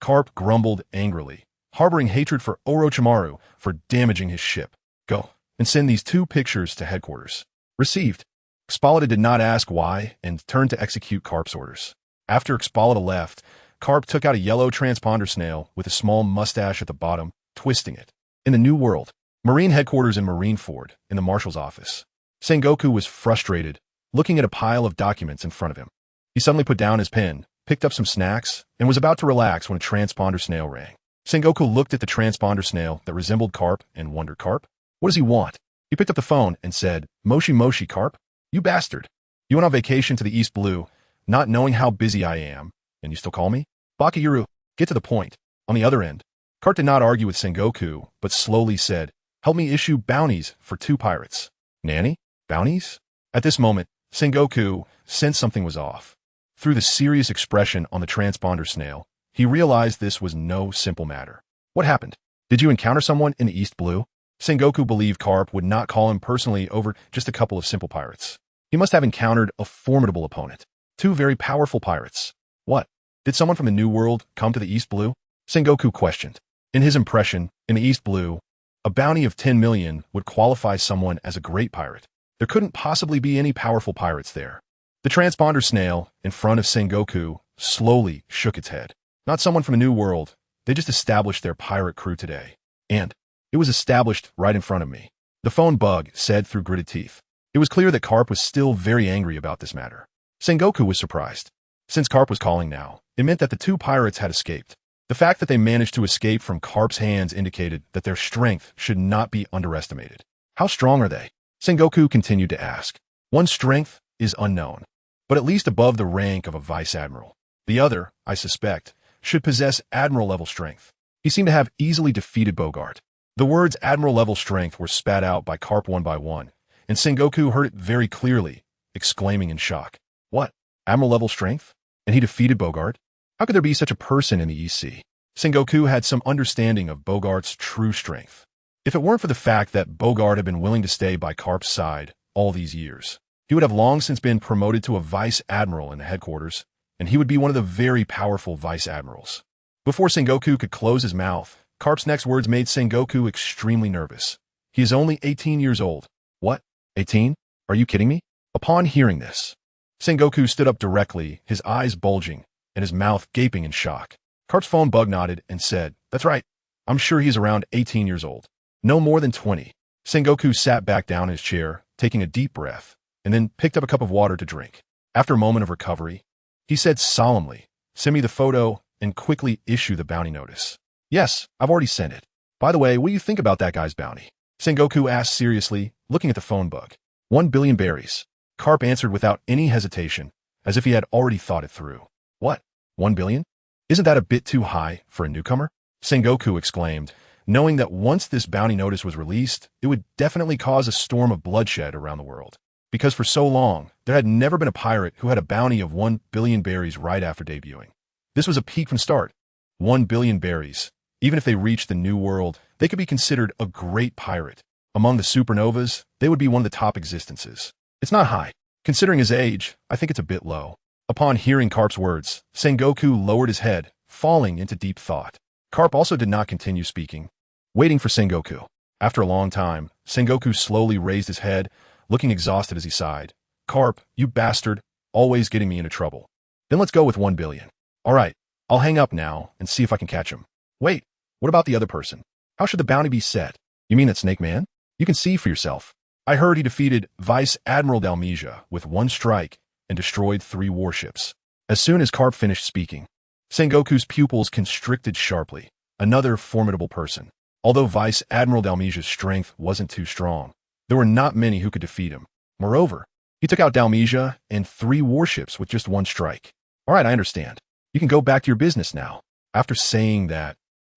Carp grumbled angrily, harboring hatred for Orochimaru for damaging his ship. Go and send these 2 pictures to headquarters. Received. Expolita did not ask why and turned to execute Carp's orders. After Expolita left, Carp took out a yellow transponder snail with a small mustache at the bottom, twisting it. In the New World, Marine headquarters in Marineford, in the Marshal's office. Sengoku was frustrated, looking at a pile of documents in front of him. He suddenly put down his pen, picked up some snacks, and was about to relax when a transponder snail rang. Sengoku looked at the transponder snail that resembled Carp and wondered, Carp? What does he want? He picked up the phone and said, Moshi Moshi, Carp? You bastard. You went on vacation to the East Blue, not knowing how busy I am, and you still call me? Bakayuru, get to the point. On the other end, Carp did not argue with Sengoku, but slowly said, help me issue bounties for 2 pirates. Nanny? Bounties? At this moment, Sengoku sensed something was off. Through the serious expression on the transponder snail, he realized this was no simple matter. What happened? Did you encounter someone in the East Blue? Sengoku believed Carp would not call him personally over just a couple of simple pirates. He must have encountered a formidable opponent. 2 very powerful pirates. What? Did someone from the New World come to the East Blue? Sengoku questioned. In his impression, in the East Blue, a bounty of 10 million would qualify someone as a great pirate. There couldn't possibly be any powerful pirates there. The transponder snail, in front of Sengoku, slowly shook its head. Not someone from a New World. They just established their pirate crew today. And it was established right in front of me. The phone bug said through gritted teeth. It was clear that Carp was still very angry about this matter. Sengoku was surprised. Since Carp was calling now, it meant that the 2 pirates had escaped. The fact that they managed to escape from Carp's hands indicated that their strength should not be underestimated. How strong are they? Sengoku continued to ask. One's strength is unknown, but at least above the rank of a vice admiral. The other, I suspect, should possess admiral-level strength. He seemed to have easily defeated Bogart. The words admiral-level strength were spat out by Carp one by one, and Sengoku heard it very clearly, exclaiming in shock. What? Admiral-level strength? And he defeated Bogart? How could there be such a person in the East Sea? Sengoku had some understanding of Bogart's true strength. If it weren't for the fact that Bogart had been willing to stay by Carp's side all these years, he would have long since been promoted to a vice admiral in the headquarters, and he would be one of the very powerful vice admirals. Before Sengoku could close his mouth, Carp's next words made Sengoku extremely nervous. He is only 18 years old. What? 18? Are you kidding me? Upon hearing this, Sengoku stood up directly, his eyes bulging, and his mouth gaping in shock. Carp's phone bug nodded and said, That's right. I'm sure he's around 18 years old. No more than 20. Sengoku sat back down in his chair, taking a deep breath, and then picked up a cup of water to drink. After a moment of recovery, he said solemnly, Send me the photo and quickly issue the bounty notice. Yes, I've already sent it. By the way, what do you think about that guy's bounty? Sengoku asked seriously, looking at the phone bug. 1 billion berries. Carp answered without any hesitation, as if he had already thought it through. What? 1 billion? Isn't that a bit too high for a newcomer? Sengoku exclaimed, knowing that once this bounty notice was released, it would definitely cause a storm of bloodshed around the world. Because for so long, there had never been a pirate who had a bounty of 1 billion berries right after debuting. This was a peak from start. 1 billion berries. Even if they reached the New World, they could be considered a great pirate. Among the supernovas, they would be one of the top existences. It's not high. Considering his age, I think it's a bit low. Upon hearing Carp's words, Sengoku lowered his head, falling into deep thought. Carp also did not continue speaking, waiting for Sengoku. After a long time, Sengoku slowly raised his head, looking exhausted as he sighed. Carp, you bastard, always getting me into trouble. Then let's go with 1 billion. All right, I'll hang up now and see if I can catch him. Wait, what about the other person? How should the bounty be set? You mean that Snake Man? You can see for yourself. I heard he defeated Vice Admiral Dalmesia with 1 strike and destroyed 3 warships. As soon as Carp finished speaking, Sengoku's pupils constricted sharply. Another formidable person. Although Vice Admiral Dalmesia's strength wasn't too strong, there were not many who could defeat him. Moreover, he took out Dalmesia and 3 warships with just 1 strike. All right, I understand. You can go back to your business now. After saying that,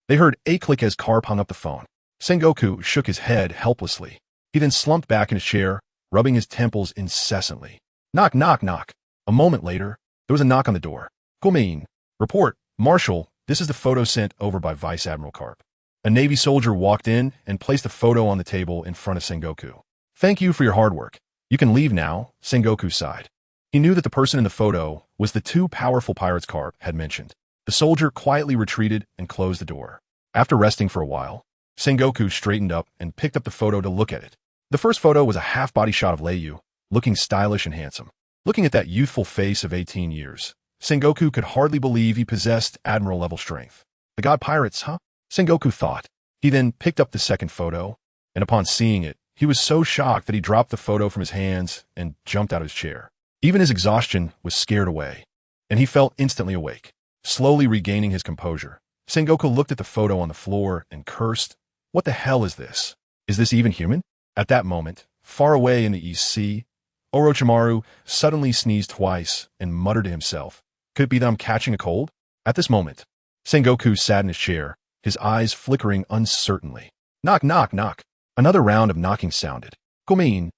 they heard a click as Carp hung up the phone. Sengoku shook his head helplessly. He then slumped back in his chair, rubbing his temples incessantly. Knock, knock, knock. A moment later, there was a knock on the door. Come Report, Marshal, this is the photo sent over by Vice Admiral Carp. A Navy soldier walked in and placed a photo on the table in front of Sengoku. Thank you for your hard work. You can leave now, Sengoku sighed. He knew that the person in the photo was the two powerful pirates Carp had mentioned. The soldier quietly retreated and closed the door. After resting for a while, Sengoku straightened up and picked up the photo to look at it. The first photo was a half-body shot of Leiyu, looking stylish and handsome. Looking at that youthful face of 18 years, Sengoku could hardly believe he possessed admiral-level strength. The god pirates, huh? Sengoku thought. He then picked up the second photo, and upon seeing it, he was so shocked that he dropped the photo from his hands and jumped out of his chair. Even his exhaustion was scared away, and he felt instantly awake. Slowly regaining his composure, Sengoku looked at the photo on the floor and cursed. What the hell is this? Is this even human? At that moment, far away in the East Sea, Orochimaru suddenly sneezed twice and muttered to himself, "Could it be that I'm catching a cold?" At this moment, Sengoku sat in his chair, his eyes flickering uncertainly. Knock, knock, knock. Another round of knocking sounded. Come in.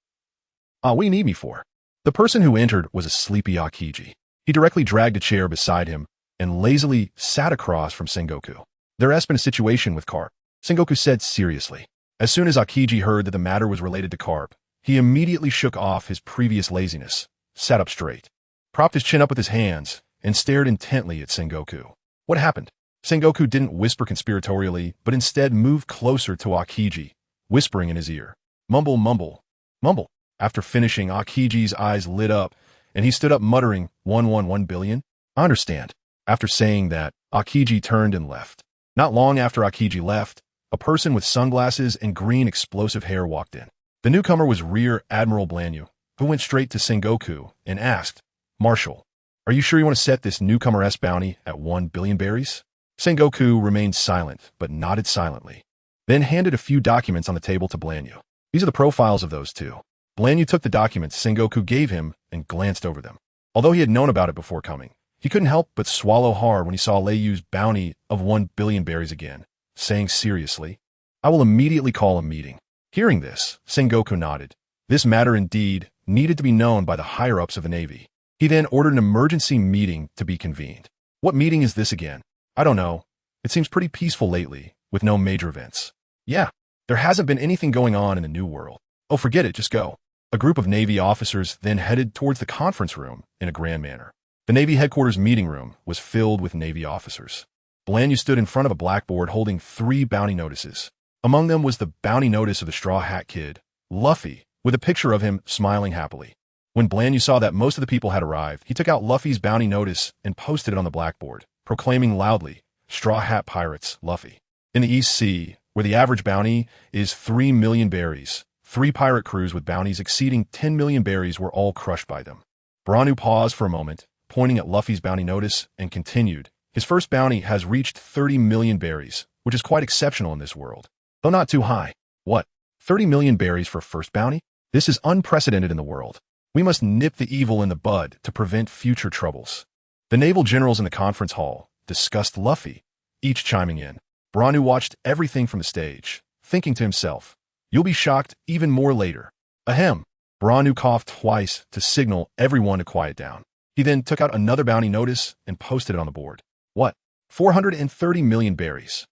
What do you need me for? The person who entered was a sleepy Aokiji. He directly dragged a chair beside him and lazily sat across from Sengoku. There has been a situation with Carp, Sengoku said seriously. As soon as Aokiji heard that the matter was related to Carp, he immediately shook off his previous laziness, sat up straight, propped his chin up with his hands, and stared intently at Sengoku. What happened? Sengoku didn't whisper conspiratorially, but instead moved closer to Aokiji, whispering in his ear. Mumble, mumble, mumble. After finishing, Aokiji's eyes lit up, and he stood up muttering, 111 billion? I understand. After saying that, Aokiji turned and left. Not long after Aokiji left, a person with sunglasses and green explosive hair walked in. The newcomer was Rear Admiral Blanyu, who went straight to Sengoku and asked, Marshal, are you sure you want to set this newcomer-esque bounty at 1 billion berries? Sengoku remained silent, but nodded silently, then handed a few documents on the table to Blanyu. These are the profiles of those two. Blanyu took the documents Sengoku gave him and glanced over them. Although he had known about it before coming, he couldn't help but swallow hard when he saw Leiyu's bounty of 1 billion berries again, saying seriously, I will immediately call a meeting. Hearing this, Sengoku nodded. This matter indeed needed to be known by the higher-ups of the Navy. He then ordered an emergency meeting to be convened. What meeting is this again? I don't know. It seems pretty peaceful lately, with no major events. Yeah, there hasn't been anything going on in the New World. Oh, forget it, just go. A group of Navy officers then headed towards the conference room in a grand manner. The Navy headquarters meeting room was filled with Navy officers. Blanyu stood in front of a blackboard holding 3 bounty notices. Among them was the bounty notice of the Straw Hat Kid, Luffy, with a picture of him smiling happily. When Blanyu saw that most of the people had arrived, he took out Luffy's bounty notice and posted it on the blackboard, proclaiming loudly, Straw Hat Pirates, Luffy. In the East Sea, where the average bounty is 3 million berries, 3 pirate crews with bounties exceeding 10 million berries were all crushed by them. Branu paused for a moment, pointing at Luffy's bounty notice, and continued, his first bounty has reached 30 million berries, which is quite exceptional in this world, though not too high. What? 30 million berries for first bounty? This is unprecedented in the world. We must nip the evil in the bud to prevent future troubles. The naval generals in the conference hall discussed Luffy, each chiming in. Branu watched everything from the stage, thinking to himself, you'll be shocked even more later. Ahem. Branu coughed twice to signal everyone to quiet down. He then took out another bounty notice and posted it on the board. What? 430 million berries.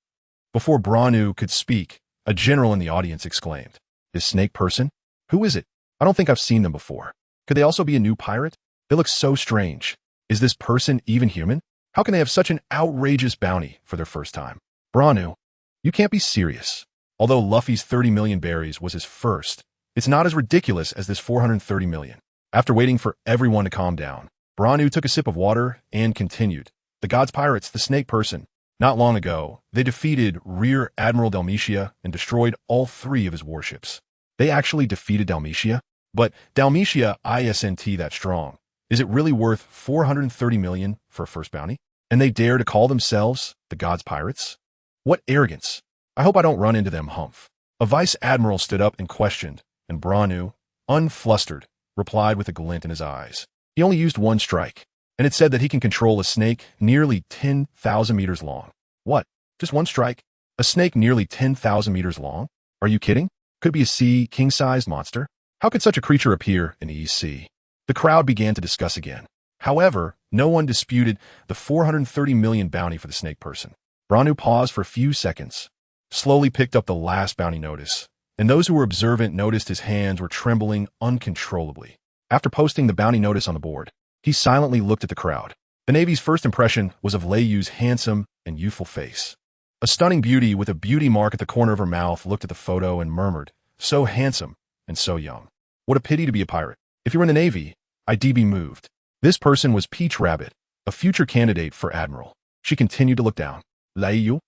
Before Branu could speak, a general in the audience exclaimed, this snake person? Who is it? I don't think I've seen them before. Could they also be a new pirate? They look so strange. Is this person even human? How can they have such an outrageous bounty for their first time? Branu, you can't be serious. Although Luffy's 30 million berries was his first, it's not as ridiculous as this 430 million. After waiting for everyone to calm down, Branu took a sip of water and continued. The gods' pirates, the snake person. Not long ago, they defeated Rear Admiral Dalmatia and destroyed all 3 of his warships. They actually defeated Dalmatia? But Dalmatia isn't that strong. Is it really worth 430 million for a first bounty? And they dare to call themselves the gods' pirates? What arrogance. I hope I don't run into them, humph. A vice admiral stood up and questioned, and Branu, unflustered, replied with a glint in his eyes. He only used 1 strike, and it said that he can control a snake nearly 10,000 meters long. What? Just 1 strike? A snake nearly 10,000 meters long? Are you kidding? Could it be a sea king-sized monster? How could such a creature appear in the East Sea? The crowd began to discuss again. However, no one disputed the 430 million bounty for the snake person. Branu paused for a few seconds, slowly picked up the last bounty notice, and those who were observant noticed his hands were trembling uncontrollably. After posting the bounty notice on the board, he silently looked at the crowd. The Navy's first impression was of Lei Yu's handsome and youthful face. A stunning beauty with a beauty mark at the corner of her mouth looked at the photo and murmured, "So handsome and so young. What a pity to be a pirate. If you were in the Navy, I'd be moved." This person was Peach Rabbit, a future candidate for admiral. She continued to look down. "Lei Yu?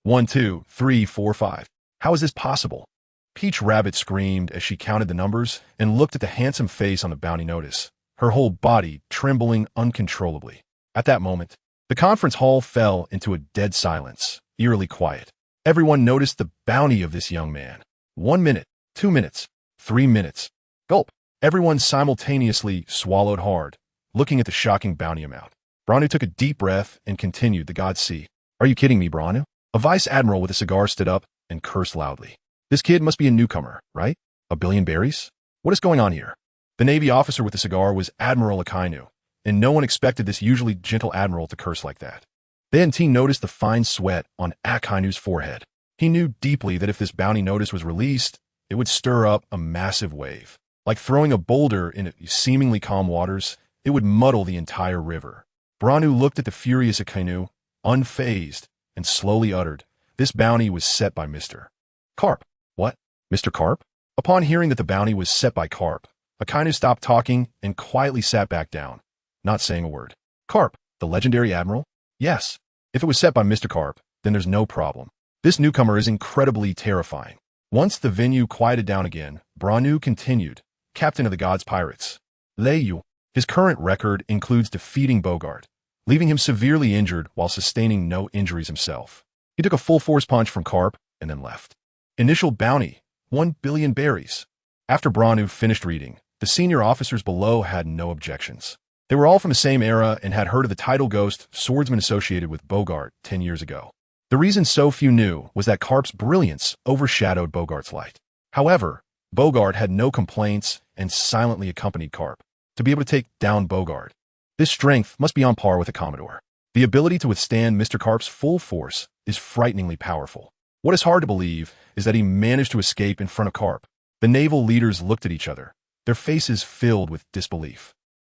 1, 2, 3, 4, 5. How is this possible?" Peach Rabbit screamed as she counted the numbers and looked at the handsome face on the bounty notice, her whole body trembling uncontrollably. At that moment, the conference hall fell into a dead silence, eerily quiet. Everyone noticed the bounty of this young man. 1 minute, 2 minutes, 3 minutes. Gulp. Everyone simultaneously swallowed hard, looking at the shocking bounty amount. Branu took a deep breath and continued, "The gods see." "Are you kidding me, Branu?" A vice admiral with a cigar stood up and cursed loudly. "This kid must be a newcomer, right? 1,000,000,000 berries? What is going on here?" The Navy officer with the cigar was Admiral Akainu, and no one expected this usually gentle admiral to curse like that. Then T noticed the fine sweat on Akainu's forehead. He knew deeply that if this bounty notice was released, it would stir up a massive wave. Like throwing a boulder in seemingly calm waters, it would muddle the entire river. Branu looked at the furious Akainu, unfazed, and slowly uttered, "This bounty was set by Mr. Carp." "What? Mr. Carp?" Upon hearing that the bounty was set by Carp, Akainu stopped talking and quietly sat back down, not saying a word. "Carp, the legendary admiral?" "Yes. If it was set by Mr. Carp, then there's no problem. This newcomer is incredibly terrifying." Once the venue quieted down again, Branu continued, "Captain of the Gods Pirates, Lei Yu. His current record includes defeating Bogart, leaving him severely injured while sustaining no injuries himself. He took a full force punch from Carp and then left. Initial bounty, 1,000,000,000 berries." After Branu finished reading, the senior officers below had no objections. They were all from the same era and had heard of the title ghost swordsman associated with Bogart 10 years ago. The reason so few knew was that Carp's brilliance overshadowed Bogart's light. However, Bogart had no complaints and silently accompanied Carp. To be able to take down Bogart, this strength must be on par with a Commodore. The ability to withstand Mr. Carp's full force is frighteningly powerful. What is hard to believe is that he managed to escape in front of Carp. The naval leaders looked at each other, their faces filled with disbelief.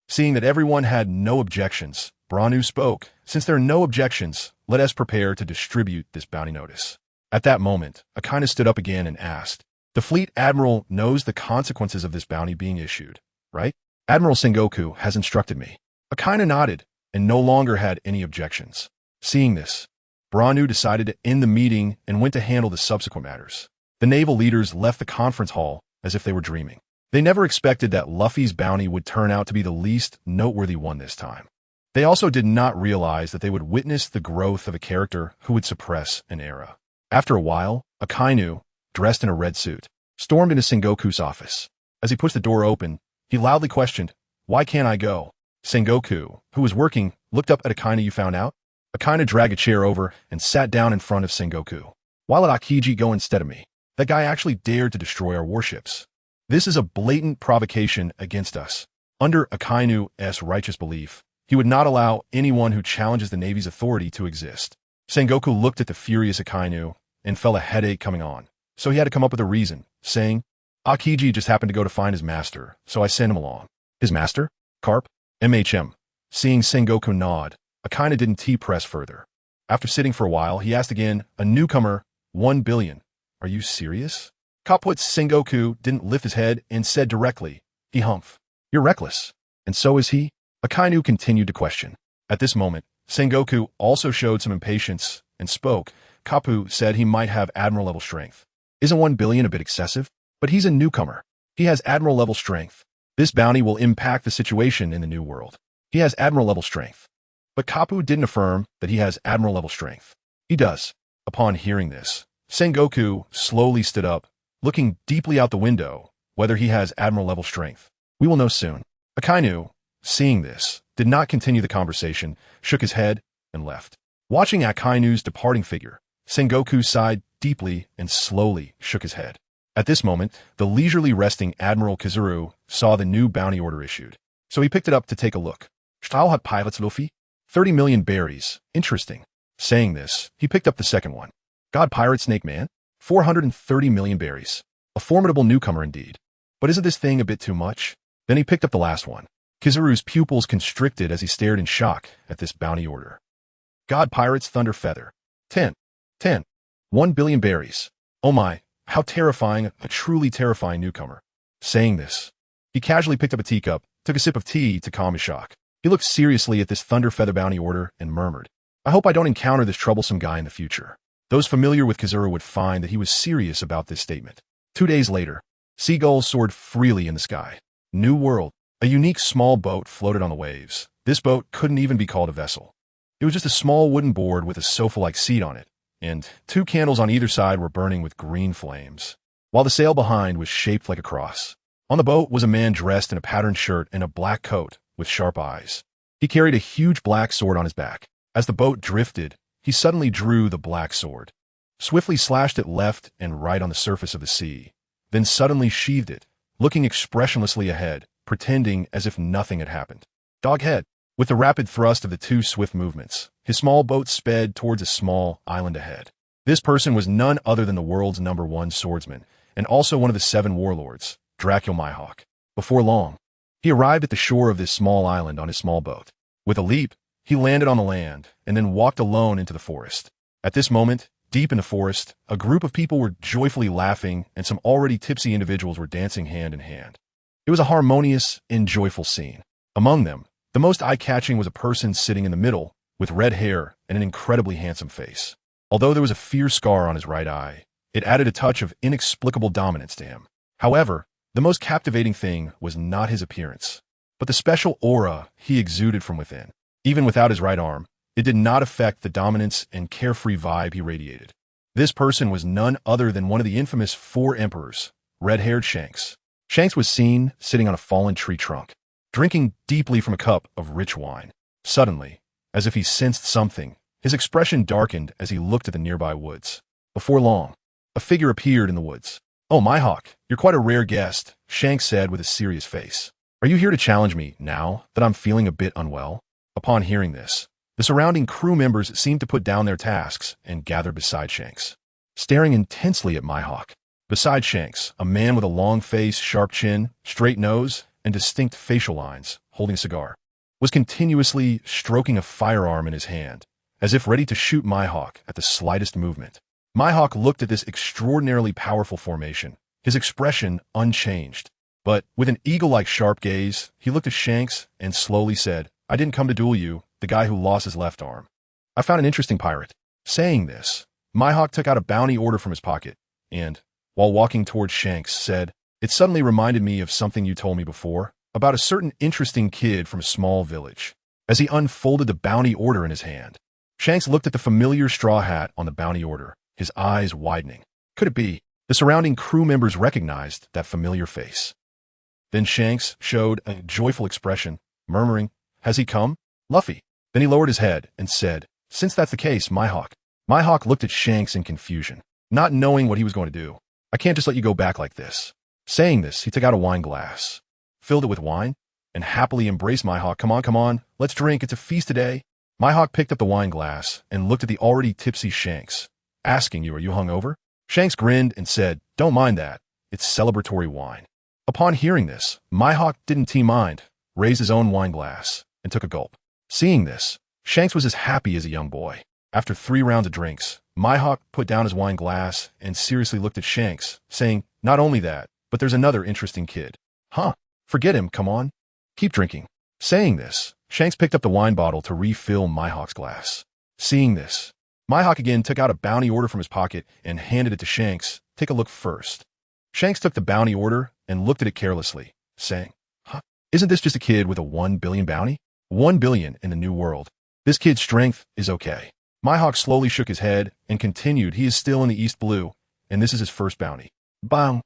Seeing that everyone had no objections, Branu spoke, "Since there are no objections, let us prepare to distribute this bounty notice." At that moment, Akainu stood up again and asked, "The fleet admiral knows the consequences of this bounty being issued, right?" "Admiral Sengoku has instructed me." Akainu nodded and no longer had any objections. Seeing this, Branu decided to end the meeting and went to handle the subsequent matters. The naval leaders left the conference hall as if they were dreaming. They never expected that Luffy's bounty would turn out to be the least noteworthy one this time. They also did not realize that they would witness the growth of a character who would suppress an era. After a while, Akainu, dressed in a red suit, stormed into Sengoku's office. As he pushed the door open, he loudly questioned, "Why can't I go?" Sengoku, who was working, looked up at Akainu. "You found out?" Akainu dragged a chair over and sat down in front of Sengoku. "Why let Akiji go instead of me? That guy actually dared to destroy our warships. This is a blatant provocation against us. Under Akainu's righteous belief, he would not allow anyone who challenges the Navy's authority to exist." Sengoku looked at the furious Akainu and felt a headache coming on, so he had to come up with a reason, saying, "Akiji just happened to go to find his master, so I sent him along." "His master? Carp?" "MHM. Seeing Sengoku nod, Akainu didn't press further. After sitting for a while, he asked again, "A newcomer, 1,000,000,000. Are you serious?" Kaput Sengoku didn't lift his head and said directly, "He humph. You're reckless." "And so is he?" Akainu continued to question. At this moment, Sengoku also showed some impatience and spoke. Kapu said he might have admiral-level strength. "Isn't 1,000,000,000 a bit excessive? But he's a newcomer. He has admiral-level strength. This bounty will impact the situation in the New World. He has admiral-level strength." But Kapu didn't affirm that he has admiral-level strength. "He does." Upon hearing this, Sengoku slowly stood up, looking deeply out the window, whether he has admiral-level strength. "We will know soon." Akainu, seeing this, did not continue the conversation, shook his head, and left. Watching Akainu's departing figure, Sengoku sighed deeply and slowly shook his head. At this moment, the leisurely resting Admiral Kizuru saw the new bounty order issued, so he picked it up to take a look. "Stahlhut pilots Luffy? 30,000,000 berries. Interesting." Saying this, he picked up the second one. "God Pirate Snake Man? 430,000,000 berries. A formidable newcomer indeed. But isn't this thing a bit too much?" Then he picked up the last one. Kizaru's pupils constricted as he stared in shock at this bounty order. God Pirates Thunder Feather. 10. 10. 1 billion berries. Oh my, how terrifying, a truly terrifying newcomer. Saying this, he casually picked up a teacup, took a sip of tea to calm his shock. He looked seriously at this Thunder Feather bounty order and murmured, I hope I don't encounter this troublesome guy in the future. Those familiar with Kizaru would find that he was serious about this statement. 2 days later, seagulls soared freely in the sky. New World. A unique small boat floated on the waves. This boat couldn't even be called a vessel. It was just a small wooden board with a sofa-like seat on it, and 2 candles on either side were burning with green flames, while the sail behind was shaped like a cross. On the boat was a man dressed in a patterned shirt and a black coat with sharp eyes. He carried a huge black sword on his back. As the boat drifted, he suddenly drew the black sword, swiftly slashed it left and right on the surface of the sea, then suddenly sheathed it, looking expressionlessly ahead, pretending as if nothing had happened. Doghead. With the rapid thrust of the 2 swift movements, his small boat sped towards a small island ahead. This person was none other than the world's #1 swordsman, and also one of the 7 warlords, Dracul Mihawk. Before long, he arrived at the shore of this small island on his small boat. With a leap, he landed on the land, and then walked alone into the forest. At this moment, deep in the forest, a group of people were joyfully laughing, and some already tipsy individuals were dancing hand in hand. It was a harmonious and joyful scene. Among them, the most eye-catching was a person sitting in the middle, with red hair and an incredibly handsome face. Although there was a fierce scar on his right eye, it added a touch of inexplicable dominance to him. However, the most captivating thing was not his appearance, but the special aura he exuded from within. Even without his right arm, it did not affect the dominance and carefree vibe he radiated. This person was none other than one of the infamous 4 emperors, red-haired Shanks. Shanks was seen sitting on a fallen tree trunk, drinking deeply from a cup of rich wine. Suddenly, as if he sensed something, his expression darkened as he looked at the nearby woods. Before long, a figure appeared in the woods. Oh, Mihawk, you're quite a rare guest, Shanks said with a serious face. Are you here to challenge me now that I'm feeling a bit unwell? Upon hearing this, the surrounding crew members seemed to put down their tasks and gather beside Shanks, staring intensely at Mihawk. Beside Shanks, a man with a long face, sharp chin, straight nose, and distinct facial lines, holding a cigar, was continuously stroking a firearm in his hand, as if ready to shoot Mihawk at the slightest movement. Mihawk looked at this extraordinarily powerful formation, his expression unchanged. But with an eagle-like sharp gaze, he looked at Shanks and slowly said, I didn't come to duel you, the guy who lost his left arm. I found an interesting pirate. Saying this, Mihawk took out a bounty order from his pocket, and, while walking towards Shanks, said, It suddenly reminded me of something you told me before, about a certain interesting kid from a small village. As he unfolded the bounty order in his hand, Shanks looked at the familiar straw hat on the bounty order, his eyes widening. Could it be? The surrounding crew members recognized that familiar face. Then Shanks showed a joyful expression, murmuring, Has he come, Luffy? Then he lowered his head and said, Since that's the case, Mihawk. Mihawk looked at Shanks in confusion, not knowing what he was going to do. I can't just let you go back like this. Saying this, he took out a wine glass, filled it with wine, and happily embraced Mihawk. Come on, let's drink, it's a feast today. Mihawk picked up the wine glass and looked at the already tipsy Shanks, asking you, are you hungover? Shanks grinned and said, Don't mind that, it's celebratory wine. Upon hearing this, Mihawk didn't mind, raised his own wine glass, and took a gulp. Seeing this, Shanks was as happy as a young boy. After 3 rounds of drinks, Mihawk put down his wine glass and seriously looked at Shanks, saying, Not only that, but there's another interesting kid. Huh, forget him, come on. Keep drinking. Saying this, Shanks picked up the wine bottle to refill Mihawk's glass. Seeing this, Mihawk again took out a bounty order from his pocket and handed it to Shanks. Take a look first. Shanks took the bounty order and looked at it carelessly, saying, Huh, isn't this just a kid with a 1 billion bounty? 1 billion in the New World. This kid's strength is okay. Mihawk slowly shook his head and continued, He is still in the East Blue, and this is his first bounty. Bang!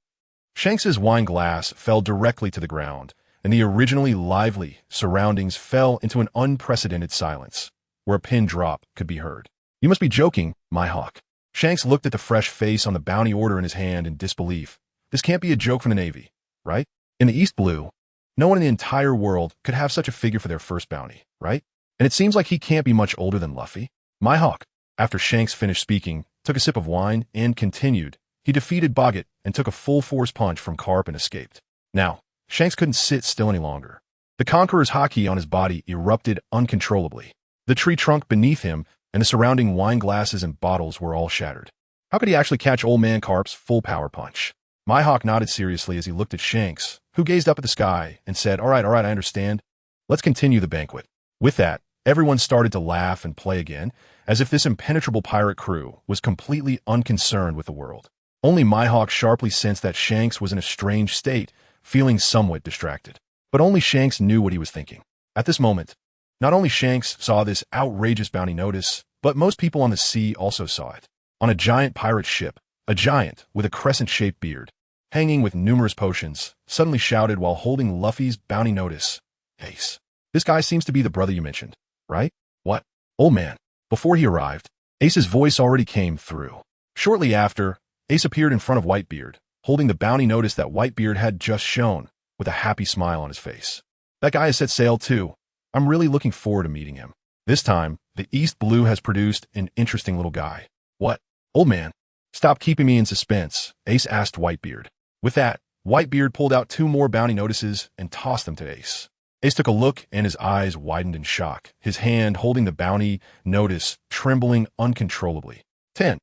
Shanks's wine glass fell directly to the ground, and the originally lively surroundings fell into an unprecedented silence, where a pin drop could be heard. You must be joking, Mihawk. Shanks looked at the fresh face on the bounty order in his hand in disbelief. This can't be a joke from the Navy, right? In the East Blue, no one in the entire world could have such a figure for their first bounty, right? And it seems like he can't be much older than Luffy. Mihawk, after Shanks finished speaking, took a sip of wine and continued. He defeated Boggett and took a full force punch from Carp and escaped. Now, Shanks couldn't sit still any longer. The Conqueror's haki on his body erupted uncontrollably. The tree trunk beneath him and the surrounding wine glasses and bottles were all shattered. How could he actually catch Old Man Carp's full power punch? Mihawk nodded seriously as he looked at Shanks, who gazed up at the sky and said, all right, I understand. Let's continue the banquet. With that, everyone started to laugh and play again, as if this impenetrable pirate crew was completely unconcerned with the world. Only Mihawk sharply sensed that Shanks was in a strange state, feeling somewhat distracted. But only Shanks knew what he was thinking. At this moment, not only Shanks saw this outrageous bounty notice, but most people on the sea also saw it. On a giant pirate ship, a giant with a crescent-shaped beard, hanging with numerous potions, suddenly shouted while holding Luffy's bounty notice. Ace. This guy seems to be the brother you mentioned, right? What? Old man. Before he arrived, Ace's voice already came through. Shortly after, Ace appeared in front of Whitebeard, holding the bounty notice that Whitebeard had just shown, with a happy smile on his face. That guy has set sail too. I'm really looking forward to meeting him. This time, the East Blue has produced an interesting little guy. What? Old man. Stop keeping me in suspense, Ace asked Whitebeard. With that, Whitebeard pulled out 2 more bounty notices and tossed them to Ace. Ace took a look and his eyes widened in shock, his hand holding the bounty notice trembling uncontrollably. 10.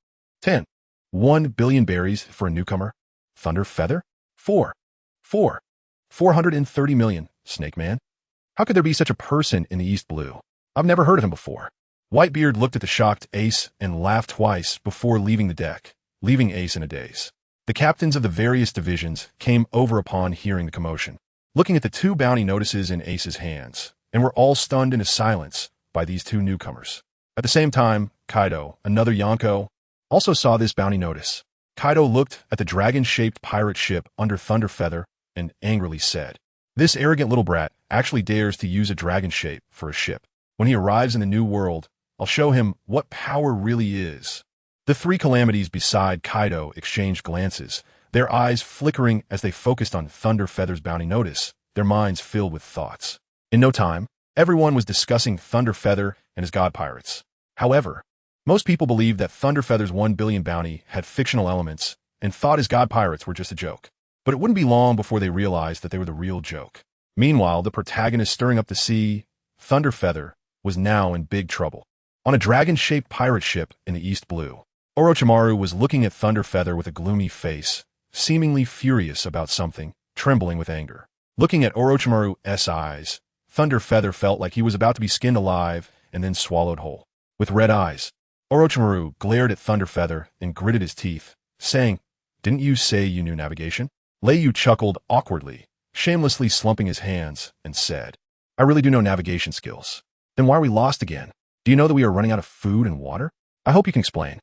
1 billion berries for a newcomer. Thunder Feather? 430 million, Snake Man. How could there be such a person in the East Blue? I've never heard of him before. Whitebeard looked at the shocked Ace and laughed twice before leaving the deck, leaving Ace in a daze. The captains of the various divisions came over upon hearing the commotion, looking at the 2 bounty notices in Ace's hands, and were all stunned into silence by these 2 newcomers. At the same time, Kaido, another Yonko, also saw this bounty notice. Kaido looked at the dragon-shaped pirate ship under Thunder Feather and angrily said, this arrogant little brat actually dares to use a dragon shape for a ship. When he arrives in the new world, I'll show him what power really is. The 3 calamities beside Kaido exchanged glances, their eyes flickering as they focused on Thunder Feather's bounty notice, their minds filled with thoughts. In no time, everyone was discussing Thunder Feather and his god pirates. However, most people believed that Thunder Feather's 1 billion bounty had fictional elements and thought his god pirates were just a joke. But it wouldn't be long before they realized that they were the real joke. Meanwhile, the protagonist stirring up the sea, Thunder Feather, was now in big trouble. On a dragon-shaped pirate ship in the East Blue, Orochimaru was looking at Thunder Feather with a gloomy face, seemingly furious about something, trembling with anger. Looking at Orochimaru's eyes, Thunder Feather felt like he was about to be skinned alive and then swallowed whole. With red eyes, Orochimaru glared at Thunder Feather and gritted his teeth, saying, didn't you say you knew navigation? Leiyu chuckled awkwardly, shamelessly slumping his hands, and said, I really do know navigation skills. Then why are we lost again? Do you know that we are running out of food and water? I hope you can explain.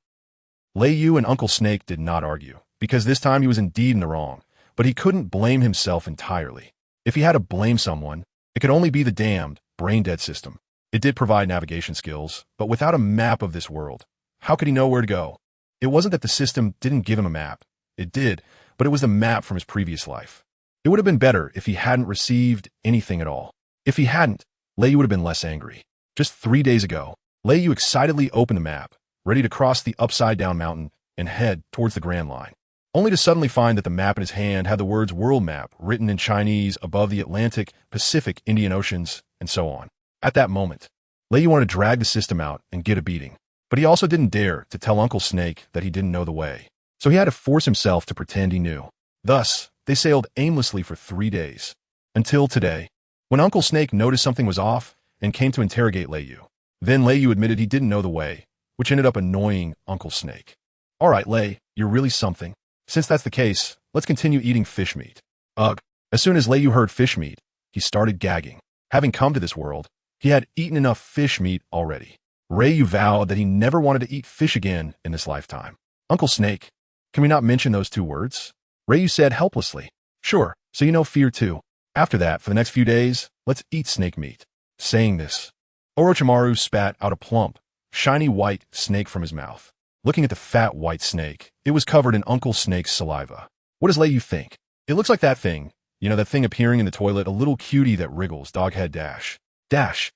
Leiyu and Uncle Snake did not argue, because this time he was indeed in the wrong, but he couldn't blame himself entirely. If he had to blame someone, it could only be the damned, brain-dead system. It did provide navigation skills, but without a map of this world, how could he know where to go? It wasn't that the system didn't give him a map. It did, but it was the map from his previous life. It would have been better if he hadn't received anything at all. If he hadn't, Leiyu would have been less angry. Just 3 days ago, Leiyu excitedly opened the map, ready to cross the upside-down mountain and head towards the Grand Line, only to suddenly find that the map in his hand had the words World Map written in Chinese above the Atlantic, Pacific, Indian Oceans, and so on. At that moment, Leiyu wanted to drag the system out and get a beating, but he also didn't dare to tell Uncle Snake that he didn't know the way, so he had to force himself to pretend he knew. Thus, they sailed aimlessly for 3 days, until today, when Uncle Snake noticed something was off and came to interrogate Leiyu. Then Leiyu admitted he didn't know the way, which ended up annoying Uncle Snake. All right, Lei, you're really something. Since that's the case, let's continue eating fish meat. Ugh. As soon as Leiyu heard fish meat, he started gagging. Having come to this world, he had eaten enough fish meat already. Reiyu vowed that he never wanted to eat fish again in this lifetime. Uncle Snake, can we not mention those 2 words? Reiyu said helplessly. Sure, so you know fear too. After that, for the next few days, let's eat snake meat. Saying this, Orochimaru spat out a plump, shiny white snake from his mouth. Looking at the fat white snake, it was covered in Uncle Snake's saliva. What does Leiyu think? It looks like that thing. You know, that thing appearing in the toilet, a little cutie that wriggles, Doghead Dash. Dash.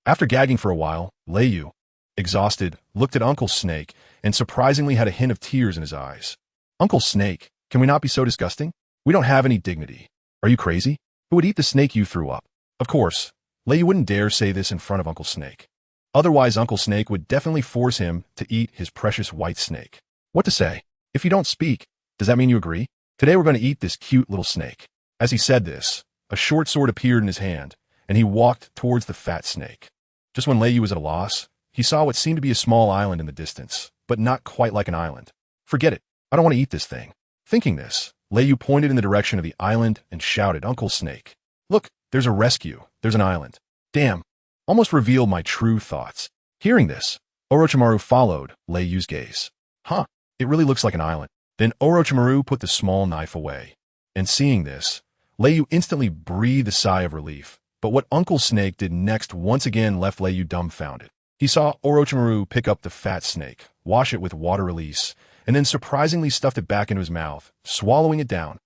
After gagging for a while, Leiyu, exhausted, looked at Uncle Snake and surprisingly had a hint of tears in his eyes. Uncle Snake, can we not be so disgusting? We don't have any dignity. Are you crazy? who would eat the snake you threw up. Of course, Lei wouldn't dare say this in front of Uncle Snake. Otherwise, Uncle Snake would definitely force him to eat his precious white snake. What to say? If you don't speak, does that mean you agree? Today we're going to eat this cute little snake. As he said this, a short sword appeared in his hand, and he walked towards the fat snake. Just when Lei was at a loss, he saw what seemed to be a small island in the distance, but not quite like an island. Forget it. I don't want to eat this thing. Thinking this, Lei pointed in the direction of the island and shouted, Uncle Snake, look, there's a rescue. There's an island. Damn. Almost revealed my true thoughts. Hearing this, Orochimaru followed Lei's gaze. Huh, it really looks like an island. Then Orochimaru put the small knife away. And seeing this, Lei instantly breathed a sigh of relief. But what Uncle Snake did next once again left Lei dumbfounded. He saw Orochimaru pick up the fat snake, wash it with water release, and then surprisingly stuffed it back into his mouth, swallowing it down.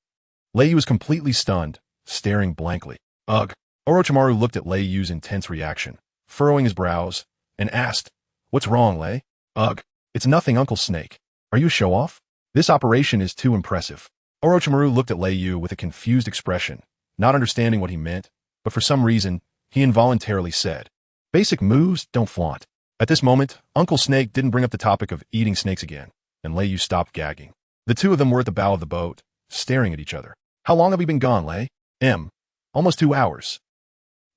Lei was completely stunned, staring blankly. Ugh. Orochimaru looked at Lei's intense reaction, furrowing his brows, and asked, What's wrong, Lei? Ugh. It's nothing, Uncle Snake. Are you a show-off? This operation is too impressive. Orochimaru looked at Lei with a confused expression, not understanding what he meant, but for some reason, he involuntarily said, Basic moves don't flaunt. At this moment, Uncle Snake didn't bring up the topic of eating snakes again, and Lei stopped gagging. The two of them were at the bow of the boat, staring at each other. How long have we been gone, Lei? Almost 2 hours.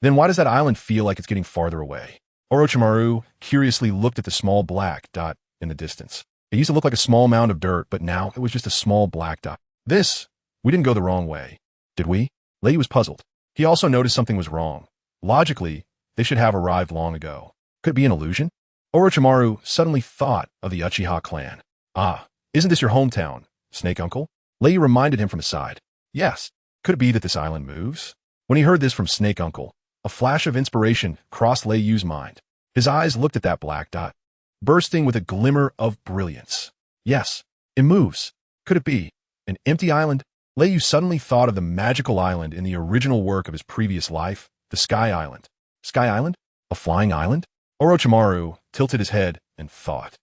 Then why does that island feel like it's getting farther away? Orochimaru curiously looked at the small black dot in the distance. It used to look like a small mound of dirt, but now it was just a small black dot. We didn't go the wrong way. Did we? Lei was puzzled. He also noticed something was wrong. Logically, they should have arrived long ago. Could it be an illusion? Orochimaru suddenly thought of the Uchiha clan. Ah, isn't this your hometown, Snake Uncle? Lei reminded him from his side. Yes. Could it be that this island moves? When he heard this from Snake Uncle, a flash of inspiration crossed Lei's mind. His eyes looked at that black dot, bursting with a glimmer of brilliance. Yes, it moves. Could it be an empty island? Lei suddenly thought of the magical island in the original work of his previous life, the Sky Island. Sky Island? A flying island? Orochimaru tilted his head and thought.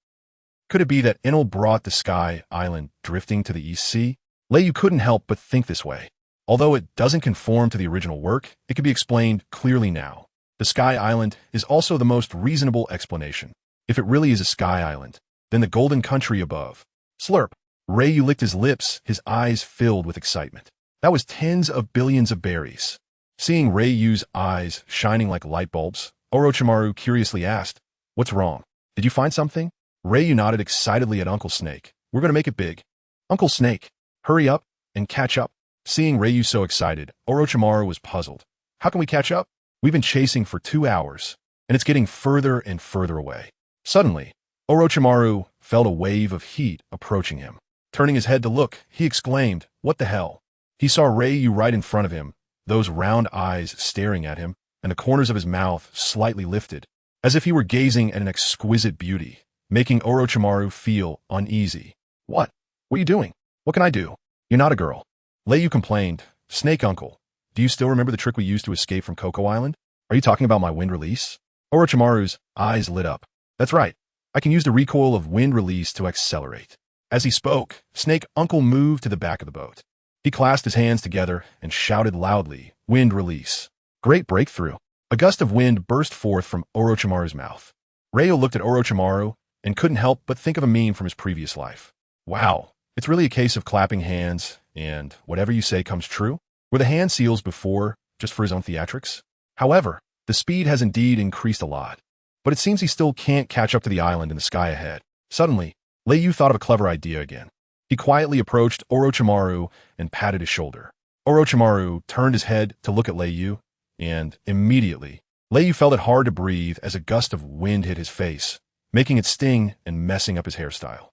Could it be that Enel brought the Sky Island drifting to the East Sea? Lei couldn't help but think this way. Although it doesn't conform to the original work, it can be explained clearly now. The Sky Island is also the most reasonable explanation. If it really is a sky island, then the golden country above. Slurp. Ryu licked his lips, his eyes filled with excitement. That was tens of billions of berries. Seeing Ryu's eyes shining like light bulbs, Orochimaru curiously asked, What's wrong? Did you find something? Ryu nodded excitedly at Uncle Snake. We're going to make it big. Uncle Snake, hurry up and catch up. Seeing Ryu so excited, Orochimaru was puzzled. How can we catch up? We've been chasing for 2 hours, and it's getting further and further away. Suddenly, Orochimaru felt a wave of heat approaching him. Turning his head to look, he exclaimed, What the hell? He saw Ryu right in front of him, those round eyes staring at him, and the corners of his mouth slightly lifted, as if he were gazing at an exquisite beauty, making Orochimaru feel uneasy. What? What are you doing? What can I do? You're not a girl. Ryu complained, Snake Uncle, do you still remember the trick we used to escape from Coco Island? Are you talking about my wind release? Orochimaru's eyes lit up. That's right. I can use the recoil of wind release to accelerate. As he spoke, Snake Uncle moved to the back of the boat. He clasped his hands together and shouted loudly, Wind release. Great breakthrough. A gust of wind burst forth from Orochimaru's mouth. Ryu looked at Orochimaru and couldn't help but think of a meme from his previous life. Wow, it's really a case of clapping hands and whatever you say comes true? Were the hand seals before just for his own theatrics? However, the speed has indeed increased a lot, but it seems he still can't catch up to the island in the sky ahead. Suddenly, Ryu thought of a clever idea again. He quietly approached Orochimaru and patted his shoulder. Orochimaru turned his head to look at Ryu, and immediately, Ryu felt it hard to breathe as a gust of wind hit his face, making it sting and messing up his hairstyle.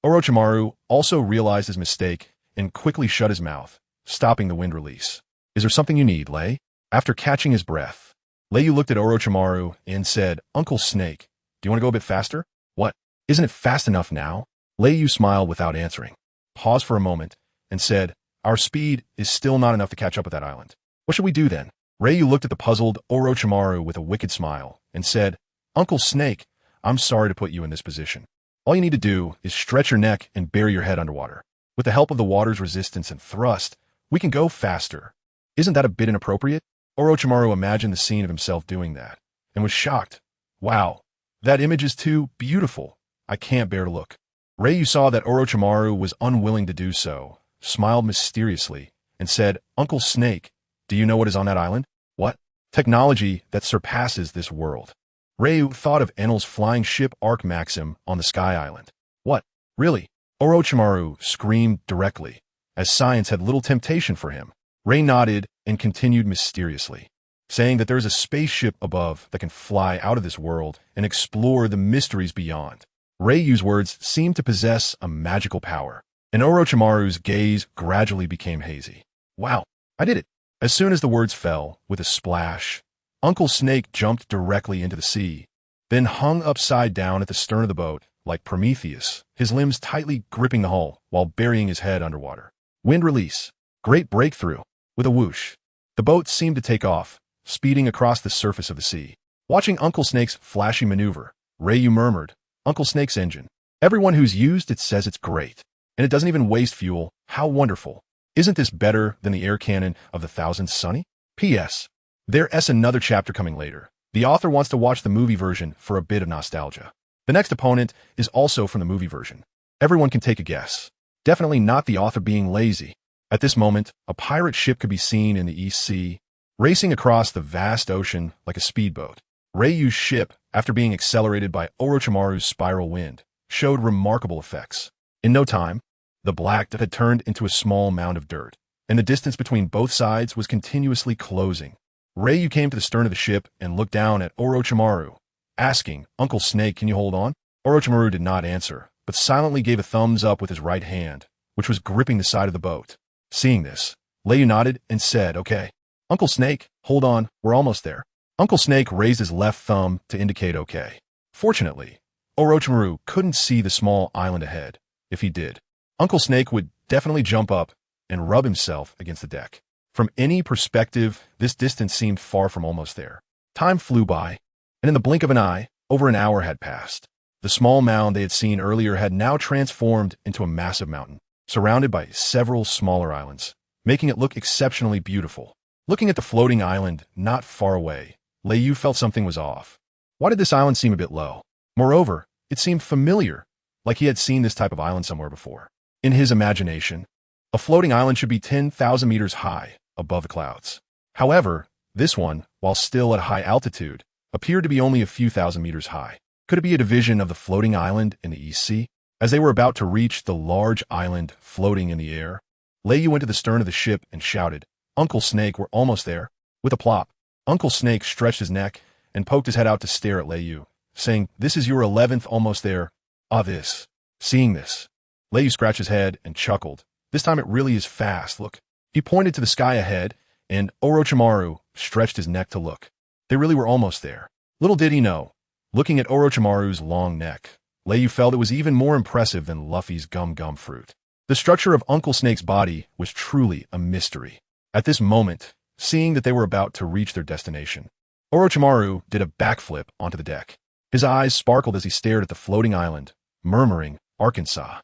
Orochimaru also realized his mistake and quickly shut his mouth, stopping the wind release. Is there something you need, Ryu? After catching his breath, Ryu looked at Orochimaru and said, Uncle Snake, do you want to go a bit faster? What? Isn't it fast enough now? Ryu smiled without answering, paused for a moment, and said, Our speed is still not enough to catch up with that island. What should we do then? Ryu looked at the puzzled Orochimaru with a wicked smile and said, Uncle Snake, I'm sorry to put you in this position. All you need to do is stretch your neck and bury your head underwater. With the help of the water's resistance and thrust, we can go faster. Isn't that a bit inappropriate? Orochimaru imagined the scene of himself doing that, and was shocked. Wow, that image is too beautiful. I can't bear to look. Ryu saw that Orochimaru was unwilling to do so, smiled mysteriously, and said, Uncle Snake, do you know what is on that island? What? Technology that surpasses this world. Ryu thought of Enel's flying ship Arc Maxim on the Sky Island. What? Really? Orochimaru screamed directly, as science had little temptation for him. Ray nodded and continued mysteriously, saying that there is a spaceship above that can fly out of this world and explore the mysteries beyond. Ryu's words seemed to possess a magical power, and Orochimaru's gaze gradually became hazy. Wow, I did it. As soon as the words fell, with a splash, Uncle Snake jumped directly into the sea, then hung upside down at the stern of the boat, like Prometheus, his limbs tightly gripping the hull while burying his head underwater. Wind release. Great breakthrough. With a whoosh, the boat seemed to take off, speeding across the surface of the sea. Watching Uncle Snake's flashy maneuver, Ryu murmured, Uncle Snake's engine. Everyone who's used it says it's great, and it doesn't even waste fuel. How wonderful. Isn't this better than the air cannon of the Thousand Sunny? P.S. There's another chapter coming later. The author wants to watch the movie version for a bit of nostalgia. The next opponent is also from the movie version. Everyone can take a guess. Definitely not the author being lazy. At this moment, a pirate ship could be seen in the East Sea, racing across the vast ocean like a speedboat. Ryu's ship, after being accelerated by Orochimaru's spiral wind, showed remarkable effects. In no time, the black had turned into a small mound of dirt, and the distance between both sides was continuously closing. Ryu came to the stern of the ship and looked down at Orochimaru, asking, Uncle Snake, can you hold on? Orochimaru did not answer, but silently gave a thumbs up with his right hand, which was gripping the side of the boat. Seeing this, Ryu nodded and said, okay. Uncle Snake, hold on, we're almost there. Uncle Snake raised his left thumb to indicate okay. Fortunately, Orochimaru couldn't see the small island ahead. If he did, Uncle Snake would definitely jump up and rub himself against the deck. From any perspective, this distance seemed far from almost there. Time flew by, and in the blink of an eye, over an hour had passed. The small mound they had seen earlier had now transformed into a massive mountain, surrounded by several smaller islands, making it look exceptionally beautiful. Looking at the floating island not far away, Ryu felt something was off. Why did this island seem a bit low? Moreover, it seemed familiar, like he had seen this type of island somewhere before. In his imagination, a floating island should be 10,000 meters high above the clouds. However, this one, while still at high altitude, appeared to be only a few thousand meters high. Could it be a division of the floating island in the East Sea? As they were about to reach the large island floating in the air, Ryu went to the stern of the ship and shouted, Uncle Snake, we're almost there. With a plop, Uncle Snake stretched his neck and poked his head out to stare at Ryu, saying, this is your 11th almost there. Ah, this. Seeing this, Ryu scratched his head and chuckled. This time it really is fast, look. He pointed to the sky ahead, and Orochimaru stretched his neck to look. They really were almost there. Little did he know, looking at Orochimaru's long neck, Ryu felt it was even more impressive than Luffy's gum-gum fruit. The structure of Uncle Snake's body was truly a mystery. At this moment, seeing that they were about to reach their destination, Orochimaru did a backflip onto the deck. His eyes sparkled as he stared at the floating island, murmuring, Arkansas.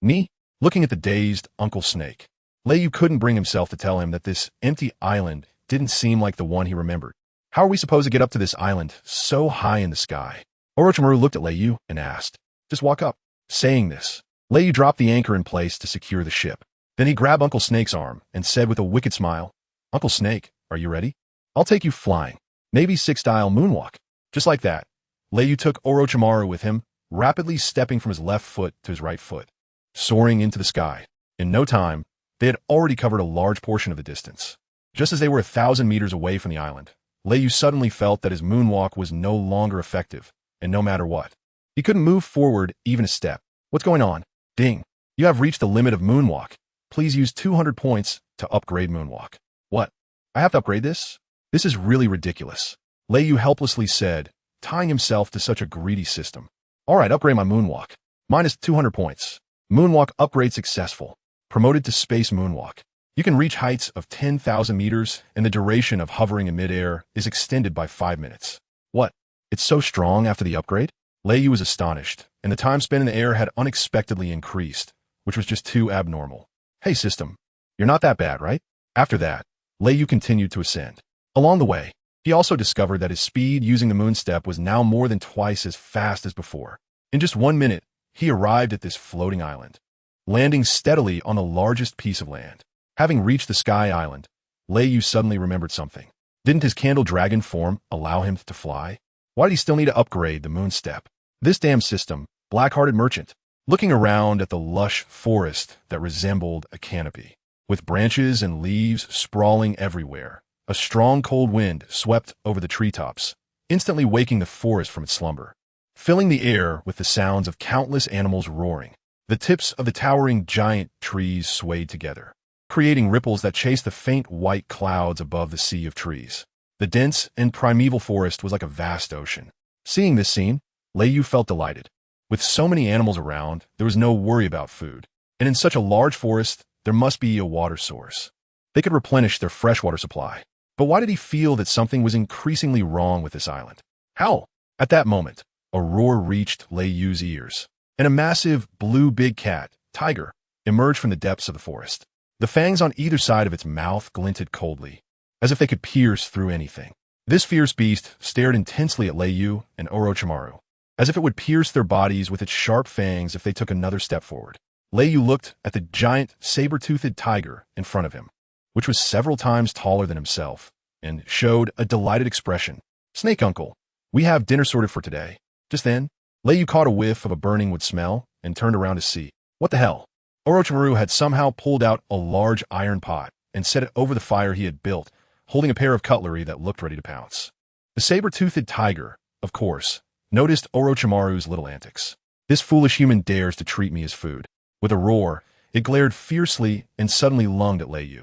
Me? Looking at the dazed Uncle Snake, Ryu couldn't bring himself to tell him that this empty island didn't seem like the one he remembered. How are we supposed to get up to this island so high in the sky? Orochimaru looked at Ryu and asked, just walk up. Saying this, Ryu dropped the anchor in place to secure the ship. Then he grabbed Uncle Snake's arm and said with a wicked smile, Uncle Snake, are you ready? I'll take you flying. Navy 6-style moonwalk. Just like that, Ryu took Orochimaru with him, rapidly stepping from his left foot to his right foot, soaring into the sky. In no time, they had already covered a large portion of the distance. Just as they were 1,000 meters away from the island, Ryu suddenly felt that his moonwalk was no longer effective, and no matter what, he couldn't move forward even a step. What's going on? Ding. You have reached the limit of moonwalk. Please use 200 points to upgrade moonwalk. What? I have to upgrade this? This is really ridiculous. Ryu helplessly said, tying himself to such a greedy system. Alright, upgrade my moonwalk. Minus 200 points. Moonwalk upgrade successful. Promoted to space moonwalk. You can reach heights of 10,000 meters, and the duration of hovering in midair is extended by 5 minutes. What? It's so strong after the upgrade? Ryu was astonished, and the time spent in the air had unexpectedly increased, which was just too abnormal. Hey system, you're not that bad, right? After that, Lei continued to ascend. Along the way, he also discovered that his speed using the moonstep was now more than twice as fast as before. In just 1 minute, he arrived at this floating island, landing steadily on the largest piece of land. Having reached the sky island, Lei suddenly remembered something. Didn't his candle dragon form allow him to fly? Why did he still need to upgrade the moonstep? This damn system, black-hearted merchant. Looking around at the lush forest that resembled a canopy, with branches and leaves sprawling everywhere, a strong cold wind swept over the treetops, instantly waking the forest from its slumber, filling the air with the sounds of countless animals roaring. The tips of the towering giant trees swayed together, creating ripples that chased the faint white clouds above the sea of trees. The dense and primeval forest was like a vast ocean. Seeing this scene, Lei felt delighted. With so many animals around, there was no worry about food. And in such a large forest, there must be a water source. They could replenish their freshwater supply. But why did he feel that something was increasingly wrong with this island? How? At that moment, a roar reached Lei's ears, and a massive blue big cat, tiger, emerged from the depths of the forest. The fangs on either side of its mouth glinted coldly, as if they could pierce through anything. This fierce beast stared intensely at Lei and Orochimaru, as if it would pierce their bodies with its sharp fangs if they took another step forward. Lei looked at the giant saber-toothed tiger in front of him, which was several times taller than himself, and showed a delighted expression. "Snake uncle, we have dinner sorted for today." Just then, Lei caught a whiff of a burning wood smell and turned around to see. What the hell? Orochimaru had somehow pulled out a large iron pot and set it over the fire he had built, holding a pair of cutlery that looked ready to pounce. The saber-toothed tiger, of course, noticed Orochimaru's little antics. This foolish human dares to treat me as food. With a roar, it glared fiercely and suddenly lunged at Lei.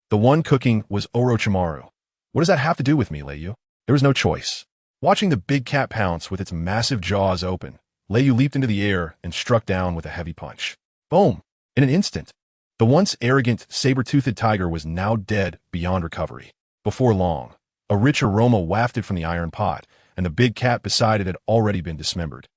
The one cooking was Orochimaru. What does that have to do with me, Lei? There was no choice. Watching the big cat pounce with its massive jaws open, Lei leaped into the air and struck down with a heavy punch. Boom! In an instant, the once arrogant saber-toothed tiger was now dead beyond recovery. Before long, a rich aroma wafted from the iron pot, and the big cat beside it had already been dismembered.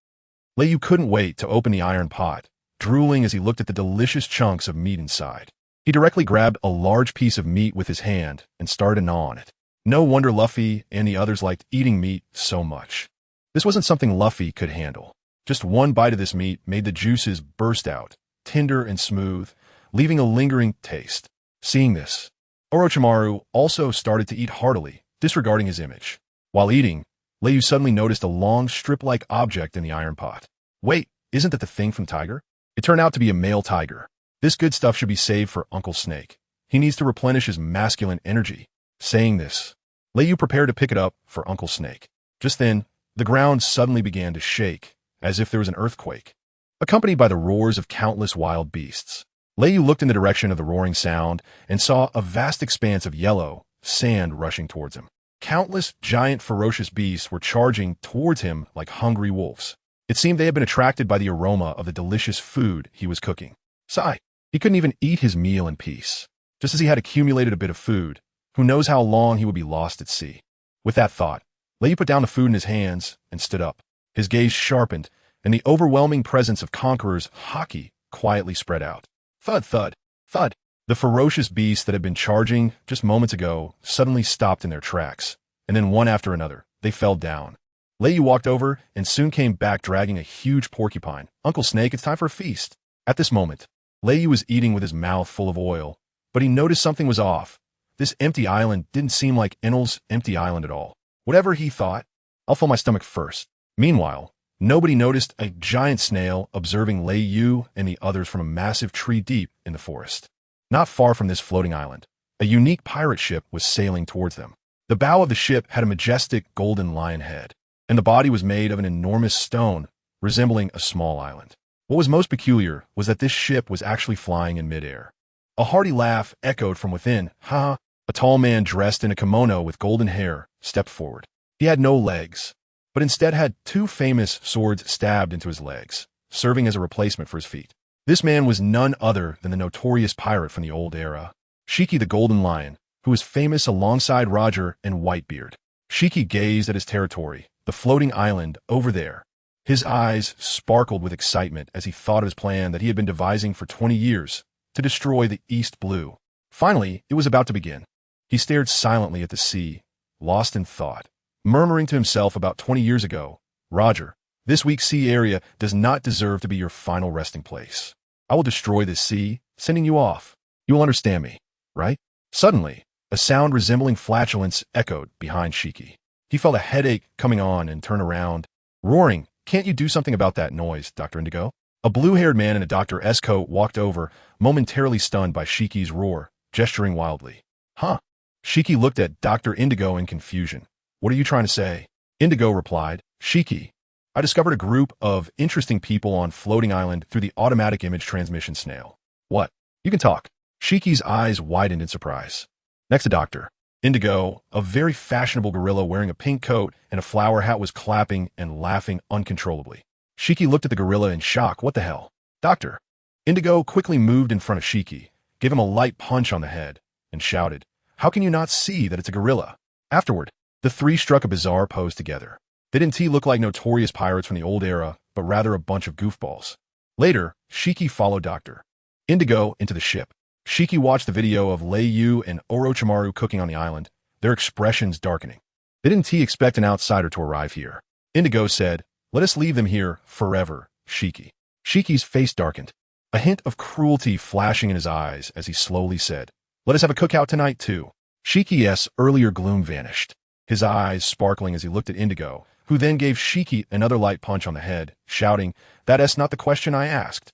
Lei couldn't wait to open the iron pot, drooling as he looked at the delicious chunks of meat inside. He directly grabbed a large piece of meat with his hand and started to gnaw on it. No wonder Luffy and the others liked eating meat so much. This wasn't something Luffy could handle. Just one bite of this meat made the juices burst out, tender and smooth, leaving a lingering taste. Seeing this, Orochimaru also started to eat heartily, disregarding his image. While eating, Lei suddenly noticed a long strip-like object in the iron pot. Wait, isn't that the thing from Tiger? It turned out to be a male tiger. This good stuff should be saved for Uncle Snake. He needs to replenish his masculine energy. Saying this, Lei prepared to pick it up for Uncle Snake. Just then, the ground suddenly began to shake, as if there was an earthquake, accompanied by the roars of countless wild beasts. Lei looked in the direction of the roaring sound and saw a vast expanse of yellow sand rushing towards him. Countless giant ferocious beasts were charging towards him like hungry wolves. It seemed they had been attracted by the aroma of the delicious food he was cooking. Sigh, he couldn't even eat his meal in peace. Just as he had accumulated a bit of food, who knows how long he would be lost at sea. With that thought, Lei put down the food in his hands and stood up. His gaze sharpened, and the overwhelming presence of conquerors' haki quietly spread out. Thud, thud, thud. The ferocious beasts that had been charging just moments ago suddenly stopped in their tracks, and then one after another, they fell down. Lei walked over and soon came back dragging a huge porcupine. Uncle Snake, it's time for a feast. At this moment, Lei was eating with his mouth full of oil, but he noticed something was off. This empty island didn't seem like Enel's empty island at all. Whatever he thought, I'll fill my stomach first. Meanwhile, nobody noticed a giant snail observing Lei and the others from a massive tree deep in the forest. Not far from this floating island, a unique pirate ship was sailing towards them. The bow of the ship had a majestic golden lion head, and the body was made of an enormous stone, resembling a small island. What was most peculiar was that this ship was actually flying in midair. A hearty laugh echoed from within. Ha! A tall man dressed in a kimono with golden hair stepped forward. He had no legs, but instead had two famous swords stabbed into his legs, serving as a replacement for his feet. This man was none other than the notorious pirate from the old era, Shiki the Golden Lion, who was famous alongside Roger and Whitebeard. Shiki gazed at his territory, the floating island over there. His eyes sparkled with excitement as he thought of his plan that he had been devising for 20 years to destroy the East Blue. Finally, it was about to begin. He stared silently at the sea, lost in thought, murmuring to himself about 20 years ago, Roger, this weak sea area does not deserve to be your final resting place. I will destroy this sea, sending you off. You will understand me, right? Suddenly, a sound resembling flatulence echoed behind Shiki. He felt a headache coming on and turned around, roaring, "Can't you do something about that noise, Dr. Indigo?" A blue-haired man in a Dr. S coat walked over, momentarily stunned by Shiki's roar, gesturing wildly. Huh? Shiki looked at Dr. Indigo in confusion. What are you trying to say? Indigo replied, Shiki, I discovered a group of interesting people on floating island through the automatic image transmission snail. What? You can talk. Shiki's eyes widened in surprise. Next to Dr. Indigo, a very fashionable gorilla wearing a pink coat and a flower hat was clapping and laughing uncontrollably. Shiki looked at the gorilla in shock. What the hell? Dr. Indigo quickly moved in front of Shiki, gave him a light punch on the head, and shouted, How can you not see that it's a gorilla? Afterward, the three struck a bizarre pose together. They didn't look like notorious pirates from the old era, but rather a bunch of goofballs. Later, Shiki followed Dr. Indigo into the ship. Shiki watched the video of Lei Yu and Orochimaru cooking on the island, their expressions darkening. They didn't expect an outsider to arrive here. Indigo said, Let us leave them here forever, Shiki. Shiki's face darkened, a hint of cruelty flashing in his eyes as he slowly said, Let us have a cookout tonight too. Shiki's earlier gloom vanished, his eyes sparkling as he looked at Indigo, who then gave Shiki another light punch on the head, shouting, That's not the question I asked.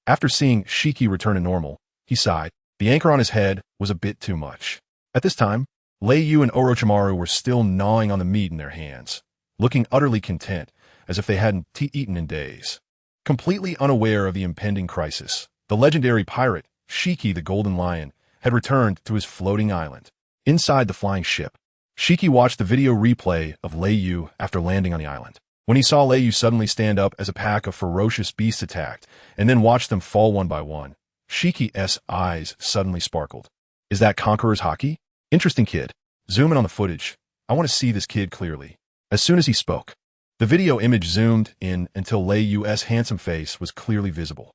After seeing Shiki return to normal, he sighed. The anchor on his head was a bit too much. At this time, Lei Yu and Orochimaru were still gnawing on the meat in their hands, looking utterly content, as if they hadn't eaten in days. Completely unaware of the impending crisis, the legendary pirate, Shiki the Golden Lion, had returned to his floating island. Inside the flying ship, Shiki watched the video replay of Lei Yu after landing on the island. When he saw Lei Yu suddenly stand up as a pack of ferocious beasts attacked, and then watched them fall one by one, Shiki's eyes suddenly sparkled. Is that Conqueror's Haki? Interesting kid. Zoom in on the footage. I want to see this kid clearly. As soon as he spoke, the video image zoomed in until Lei Yu's handsome face was clearly visible.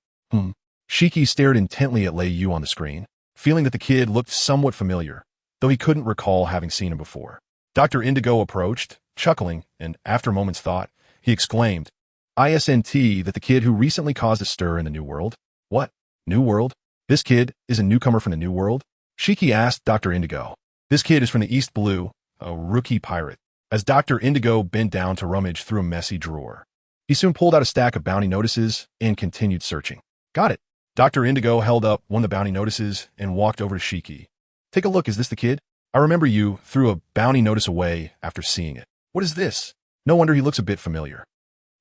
Shiki stared intently at Lei Yu on the screen, feeling that the kid looked somewhat familiar, though he couldn't recall having seen him before. Dr. Indigo approached, chuckling, and after a moment's thought, he exclaimed, ISNT that the kid who recently caused a stir in the New World? What? New World? This kid is a newcomer from the New World? Shiki asked Dr. Indigo. This kid is from the East Blue, a rookie pirate. As Dr. Indigo bent down to rummage through a messy drawer, he soon pulled out a stack of bounty notices and continued searching. Got it. Dr. Indigo held up one of the bounty notices and walked over to Shiki. Take a look, is this the kid? I remember you threw a bounty notice away after seeing it. What is this? No wonder he looks a bit familiar.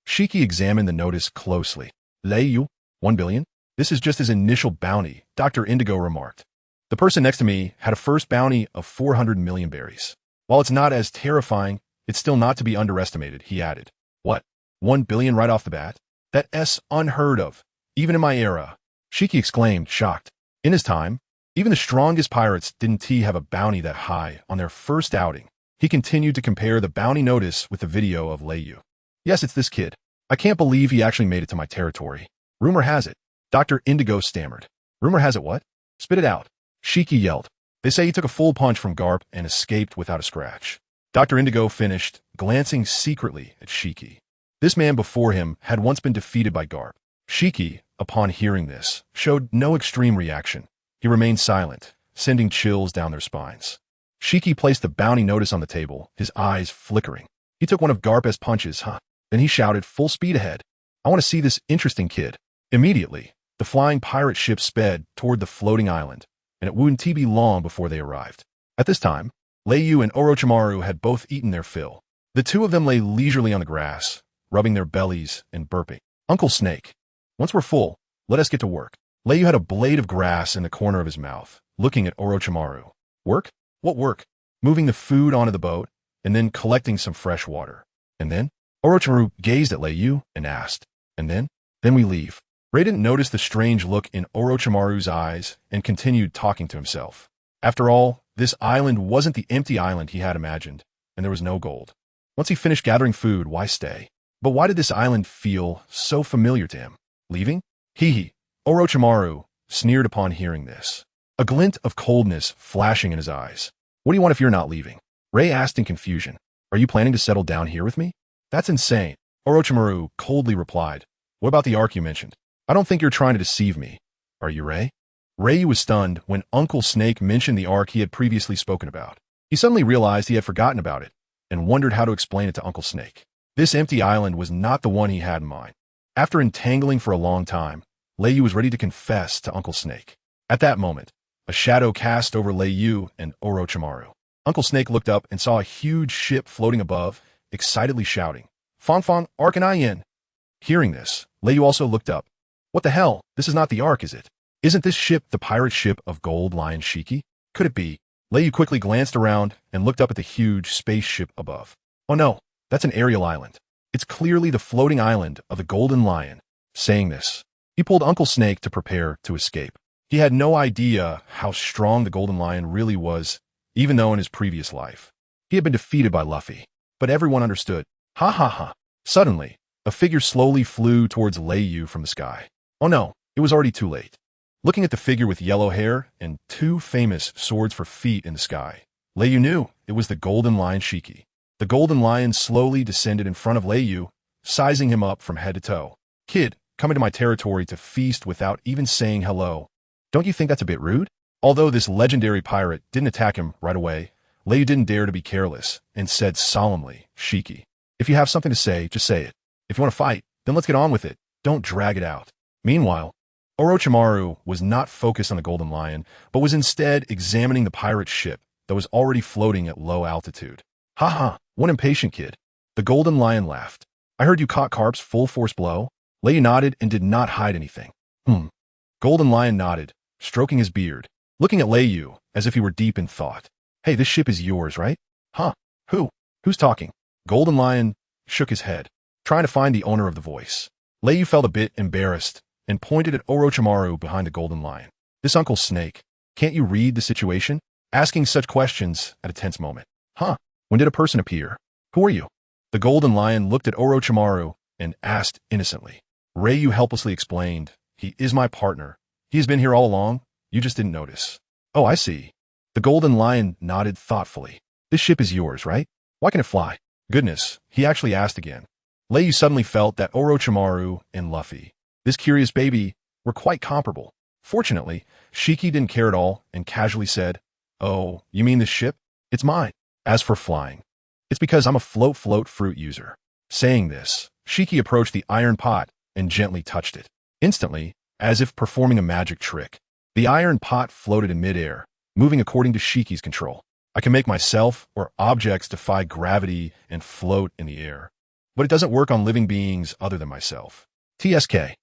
Shiki examined the notice closely. Lei Yu, 1 billion? This is just his initial bounty, Dr. Indigo remarked. The person next to me had a first bounty of 400 million berries. While it's not as terrifying, it's still not to be underestimated, he added. What? 1 billion right off the bat? That's unheard of, even in my era. Shiki exclaimed, shocked. In his time, even the strongest pirates didn't have a bounty that high on their first outing. He continued to compare the bounty notice with the video of Lei Yu. Yes, it's this kid. I can't believe he actually made it to my territory. Rumor has it. Dr. Indigo stammered. Rumor has it what? Spit it out. Shiki yelled. They say he took a full punch from Garp and escaped without a scratch. Dr. Indigo finished, glancing secretly at Shiki. This man before him had once been defeated by Garp. Shiki, upon hearing this, showed no extreme reaction. He remained silent, sending chills down their spines. Shiki placed the bounty notice on the table, his eyes flickering. He took one of Garp's punches, Then he shouted, full speed ahead. I want to see this interesting kid. Immediately, the flying pirate ship sped toward the floating island, and it wouldn't be long before they arrived. At this time, Lei Yu and Orochimaru had both eaten their fill. The two of them lay leisurely on the grass, rubbing their bellies and burping. Uncle Snake, once we're full, let us get to work. Lei Yu had a blade of grass in the corner of his mouth, looking at Orochimaru. Work? What work? Moving the food onto the boat, and then collecting some fresh water. And then? Orochimaru gazed at Lei Yu and asked, And then? Then we leave. Ray didn't notice the strange look in Orochimaru's eyes and continued talking to himself. After all, this island wasn't the empty island he had imagined, and there was no gold. Once he finished gathering food, why stay? But why did this island feel so familiar to him? Leaving? Hee. Orochimaru sneered upon hearing this, a glint of coldness flashing in his eyes. What do you want if you're not leaving? Ray asked in confusion. Are you planning to settle down here with me? That's insane. Orochimaru coldly replied. What about the arc you mentioned? I don't think you're trying to deceive me. Are you, Ray? Ray was stunned when Uncle Snake mentioned the arc he had previously spoken about. He suddenly realized he had forgotten about it and wondered how to explain it to Uncle Snake. This empty island was not the one he had in mind. After entangling for a long time, Lei was ready to confess to Uncle Snake. At that moment, a shadow cast over Lei and Orochimaru. Uncle Snake looked up and saw a huge ship floating above, excitedly shouting, Fong Fong, Ark and Yin. Hearing this, Lei also looked up. What the hell? This is not the Ark, is it? Isn't this ship the pirate ship of Gold Lion Shiki? Could it be? Lei quickly glanced around and looked up at the huge spaceship above. Oh no, that's an aerial island. It's clearly the floating island of the Golden Lion. Saying this, he pulled Uncle Snake to prepare to escape. He had no idea how strong the Golden Lion really was, even though in his previous life, he had been defeated by Luffy. But everyone understood. Ha ha ha. Suddenly, a figure slowly flew towards Lei from the sky. Oh no, it was already too late. Looking at the figure with yellow hair and two famous swords for feet in the sky, Lei knew it was the Golden Lion Shiki. The Golden Lion slowly descended in front of Lei, sizing him up from head to toe. Kid, come into my territory to feast without even saying hello. Don't you think that's a bit rude? Although this legendary pirate didn't attack him right away, Lei didn't dare to be careless and said solemnly, Shiki, if you have something to say, just say it. If you want to fight, then let's get on with it. Don't drag it out. Meanwhile, Orochimaru was not focused on the Golden Lion, but was instead examining the pirate ship that was already floating at low altitude. Ha, one impatient kid. The Golden Lion laughed. I heard you caught Carp's full force blow. Lei nodded and did not hide anything. Golden Lion nodded, stroking his beard, looking at Lei as if he were deep in thought. Hey, this ship is yours, right? Huh? Who's talking? Golden Lion shook his head, trying to find the owner of the voice. Lei felt a bit embarrassed and pointed at Orochimaru behind the Golden Lion. This Uncle Snake, can't you read the situation? Asking such questions at a tense moment. Huh? When did a person appear? Who are you? The Golden Lion looked at Orochimaru and asked innocently. Ryu helplessly explained, he is my partner. He has been here all along. You just didn't notice. Oh, I see. The Golden Lion nodded thoughtfully. This ship is yours, right? Why can it fly? Goodness, he actually asked again. Lei suddenly felt that Orochimaru and Luffy, this curious baby, were quite comparable. Fortunately, Shiki didn't care at all and casually said, Oh, you mean this ship? It's mine. As for flying, it's because I'm a float fruit user. Saying this, Shiki approached the iron pot and gently touched it. Instantly, as if performing a magic trick, the iron pot floated in midair, moving according to Shiki's control. I can make myself or objects defy gravity and float in the air. But it doesn't work on living beings other than myself. TSK.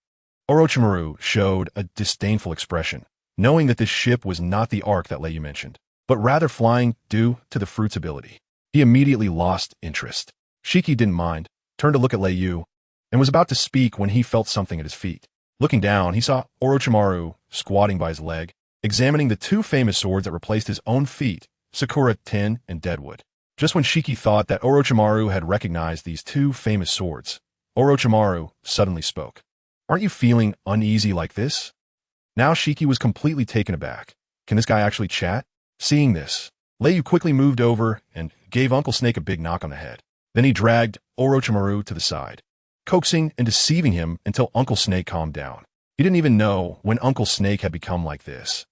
Orochimaru showed a disdainful expression, knowing that this ship was not the ark that Lei mentioned, but rather flying due to the fruit's ability. He immediately lost interest. Shiki didn't mind, turned to look at Lei, and was about to speak when he felt something at his feet. Looking down, he saw Orochimaru squatting by his leg, examining the two famous swords that replaced his own feet, Sakura Tin and Deadwood. Just when Shiki thought that Orochimaru had recognized these two famous swords, Orochimaru suddenly spoke. Aren't you feeling uneasy like this? Now Shiki was completely taken aback. Can this guy actually chat? Seeing this, Lei quickly moved over and gave Uncle Snake a big knock on the head. Then he dragged Orochimaru to the side, coaxing and deceiving him until Uncle Snake calmed down. He didn't even know when Uncle Snake had become like this.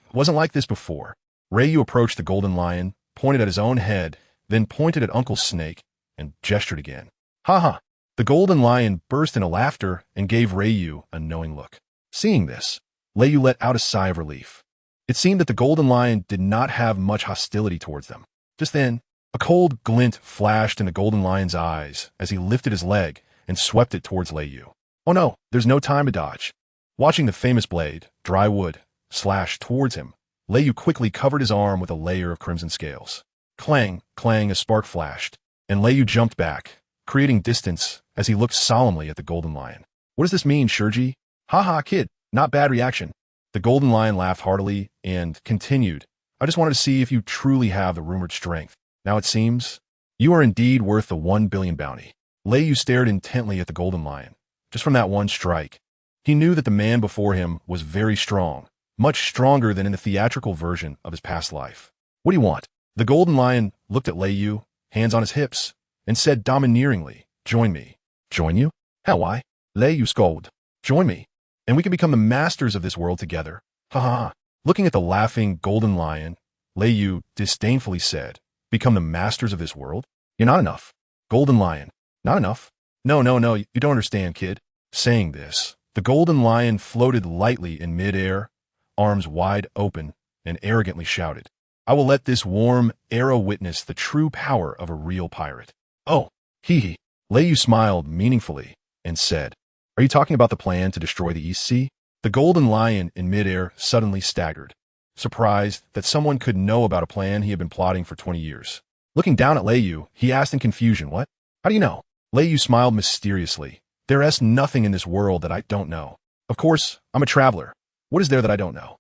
It wasn't like this before. Ryu approached the Golden Lion, pointed at his own head, then pointed at Uncle Snake and gestured again. Ha! The Golden Lion burst into laughter and gave Ryu a knowing look. Seeing this, Ryu let out a sigh of relief. It seemed that the Golden Lion did not have much hostility towards them. Just then, a cold glint flashed in the Golden Lion's eyes as he lifted his leg and swept it towards Ryu. Oh no, there's no time to dodge. Watching the famous blade, dry wood, slash towards him, Ryu quickly covered his arm with a layer of crimson scales. Clang, a spark flashed, and Ryu jumped back, creating distance as he looked solemnly at the Golden Lion. What does this mean, Shurji? Ha, kid, not bad reaction. The Golden Lion laughed heartily and continued, I just wanted to see if you truly have the rumored strength. Now it seems, you are indeed worth the 1 billion bounty. Ryu stared intently at the Golden Lion. Just from that one strike, he knew that the man before him was very strong, much stronger than in the theatrical version of his past life. What do you want? The golden lion looked at Lei Yu, hands on his hips, and said domineeringly, "Join me." "Join you? How, why?" Lei Yu scolded. "Join me, and we can become the masters of this world together." Ha ha ha. Looking at the laughing golden lion, Lei Yu disdainfully said, "Become the masters of this world? You're not enough." Golden lion, "Not enough? No, you don't understand, kid." Saying this, the golden lion floated lightly in mid-air, arms wide open, and arrogantly shouted, "I will let this warm arrow witness the true power of a real pirate." "Oh, hee." Lei Yu smiled meaningfully and said, "Are you talking about the plan to destroy the East Sea?" The golden lion in midair suddenly staggered, surprised that someone could know about a plan he had been plotting for 20 years. Looking down at Lei Yu, he asked in confusion, "What? How do you know?" Lei Yu smiled mysteriously. "There's nothing in this world that I don't know. Of course, I'm a traveler. What is there that I don't know?"